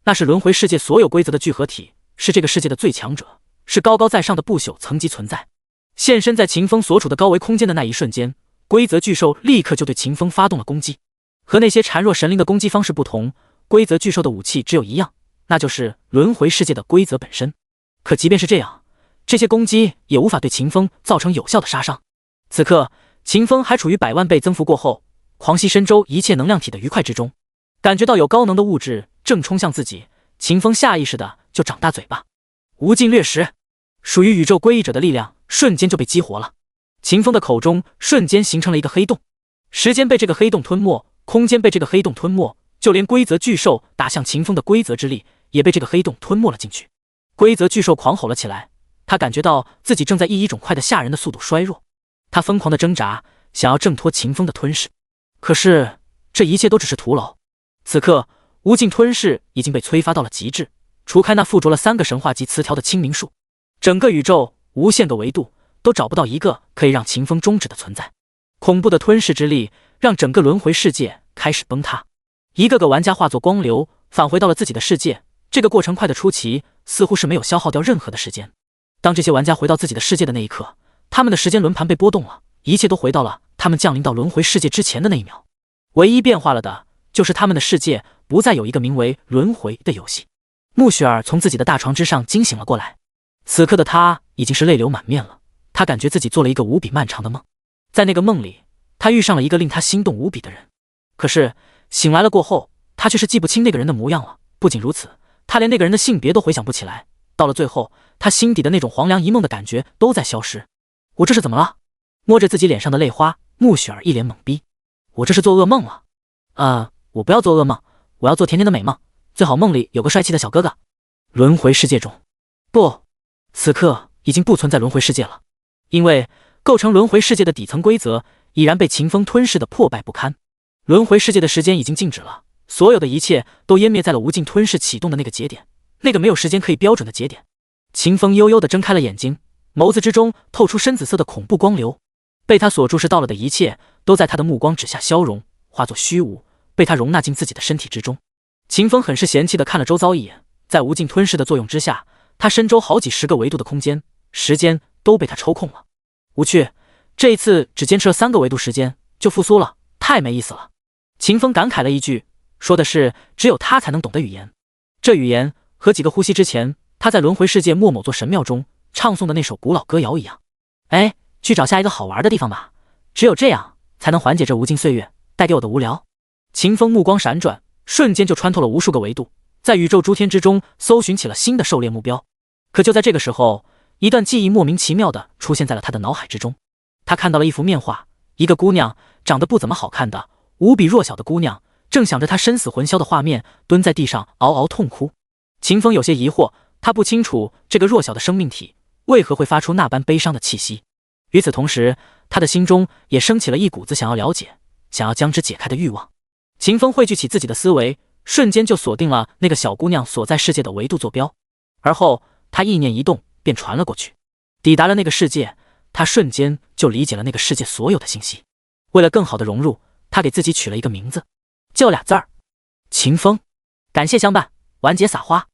那是轮回世界所有规则的聚合体，是这个世界的最强者，是高高在上的不朽层级存在。现身在秦风所处的高维空间的那一瞬间，规则巨兽立刻就对秦风发动了攻击。和那些孱弱神灵的攻击方式不同，规则巨兽的武器只有一样，那就是轮回世界的规则本身。可即便是这样，这些攻击也无法对秦风造成有效的杀伤。此刻，秦风还处于100万倍增幅过后，狂吸深州一切能量体的愉快之中。感觉到有高能的物质正冲向自己，秦风下意识的就长大嘴巴。无尽掠食，属于宇宙归一者的力量瞬间就被激活了。秦风的口中瞬间形成了一个黑洞，时间被这个黑洞吞没，空间被这个黑洞吞没，就连规则巨兽打向秦风的规则之力也被这个黑洞吞没了进去。规则巨兽狂吼了起来，他感觉到自己正在以一种快得吓人的速度衰弱，他疯狂的挣扎，想要挣脱秦风的吞噬。可是这一切都只是徒劳。此刻无尽吞噬已经被催发到了极致，除开那附着了3个神话级词条的清明树，整个宇宙无限个维度都找不到一个可以让秦风终止的存在。恐怖的吞噬之力让整个轮回世界开始崩塌，一个个玩家化作光流返回到了自己的世界。这个过程快得出奇，似乎是没有消耗掉任何的时间。当这些玩家回到自己的世界的那一刻，他们的时间轮盘被拨动了，一切都回到了他们降临到轮回世界之前的那一秒。唯一变化了的就是他们的世界不再有一个名为轮回的游戏。穆雪儿从自己的大床之上惊醒了过来，此刻的她已经是泪流满面了。她感觉自己做了一个无比漫长的梦，在那个梦里，她遇上了一个令她心动无比的人。可是醒来了过后，她却是记不清那个人的模样了。不仅如此，她连那个人的性别都回想不起来。到了最后，她心底的那种黄粱一梦的感觉都在消失。我这是怎么了？摸着自己脸上的泪花，穆雪儿一脸懵逼。我这是做噩梦了？我不要做噩梦，我要做甜甜的美梦，最好梦里有个帅气的小哥哥。轮回世界中，不，此刻已经不存在轮回世界了，因为构成轮回世界的底层规则已然被秦风吞噬的破败不堪。轮回世界的时间已经静止了，所有的一切都湮灭在了无尽吞噬启动的那个节点，那个没有时间可以标准的节点。秦风悠悠地睁开了眼睛，眸子之中透出深紫色的恐怖光流，被他所注视到了的一切都在他的目光之下消融，化作虚无，被他容纳进自己的身体之中。秦风很是嫌弃地看了周遭一眼，在无尽吞噬的作用之下，他身周好几十个维度的空间、时间都被他抽空了。无趣，这一次只坚持了3个维度时间就复苏了，太没意思了。秦风感慨了一句，说的是只有他才能懂的语言。这语言和几个呼吸之前他在轮回世界莫某座神庙中唱诵的那首古老歌谣一样。去找下一个好玩的地方吧，只有这样才能缓解这无尽岁月带给我的无聊。秦风目光闪转，瞬间就穿透了无数个维度，在宇宙诸天之中搜寻起了新的狩猎目标。可就在这个时候，一段记忆莫名其妙的出现在了他的脑海之中。他看到了一幅面画，一个姑娘，长得不怎么好看的无比弱小的姑娘，正想着她身死魂消的画面，蹲在地上嗷嗷痛哭。秦风有些疑惑，他不清楚这个弱小的生命体为何会发出那般悲伤的气息。与此同时，他的心中也升起了一股子想要了解、想要将之解开的欲望。秦风汇聚起自己的思维，瞬间就锁定了那个小姑娘所在世界的维度坐标，而后他意念一动，便传了过去。抵达了那个世界，他瞬间就理解了那个世界所有的信息。为了更好的融入，他给自己取了一个名字，就2字儿：秦风。感谢相伴，完结撒花。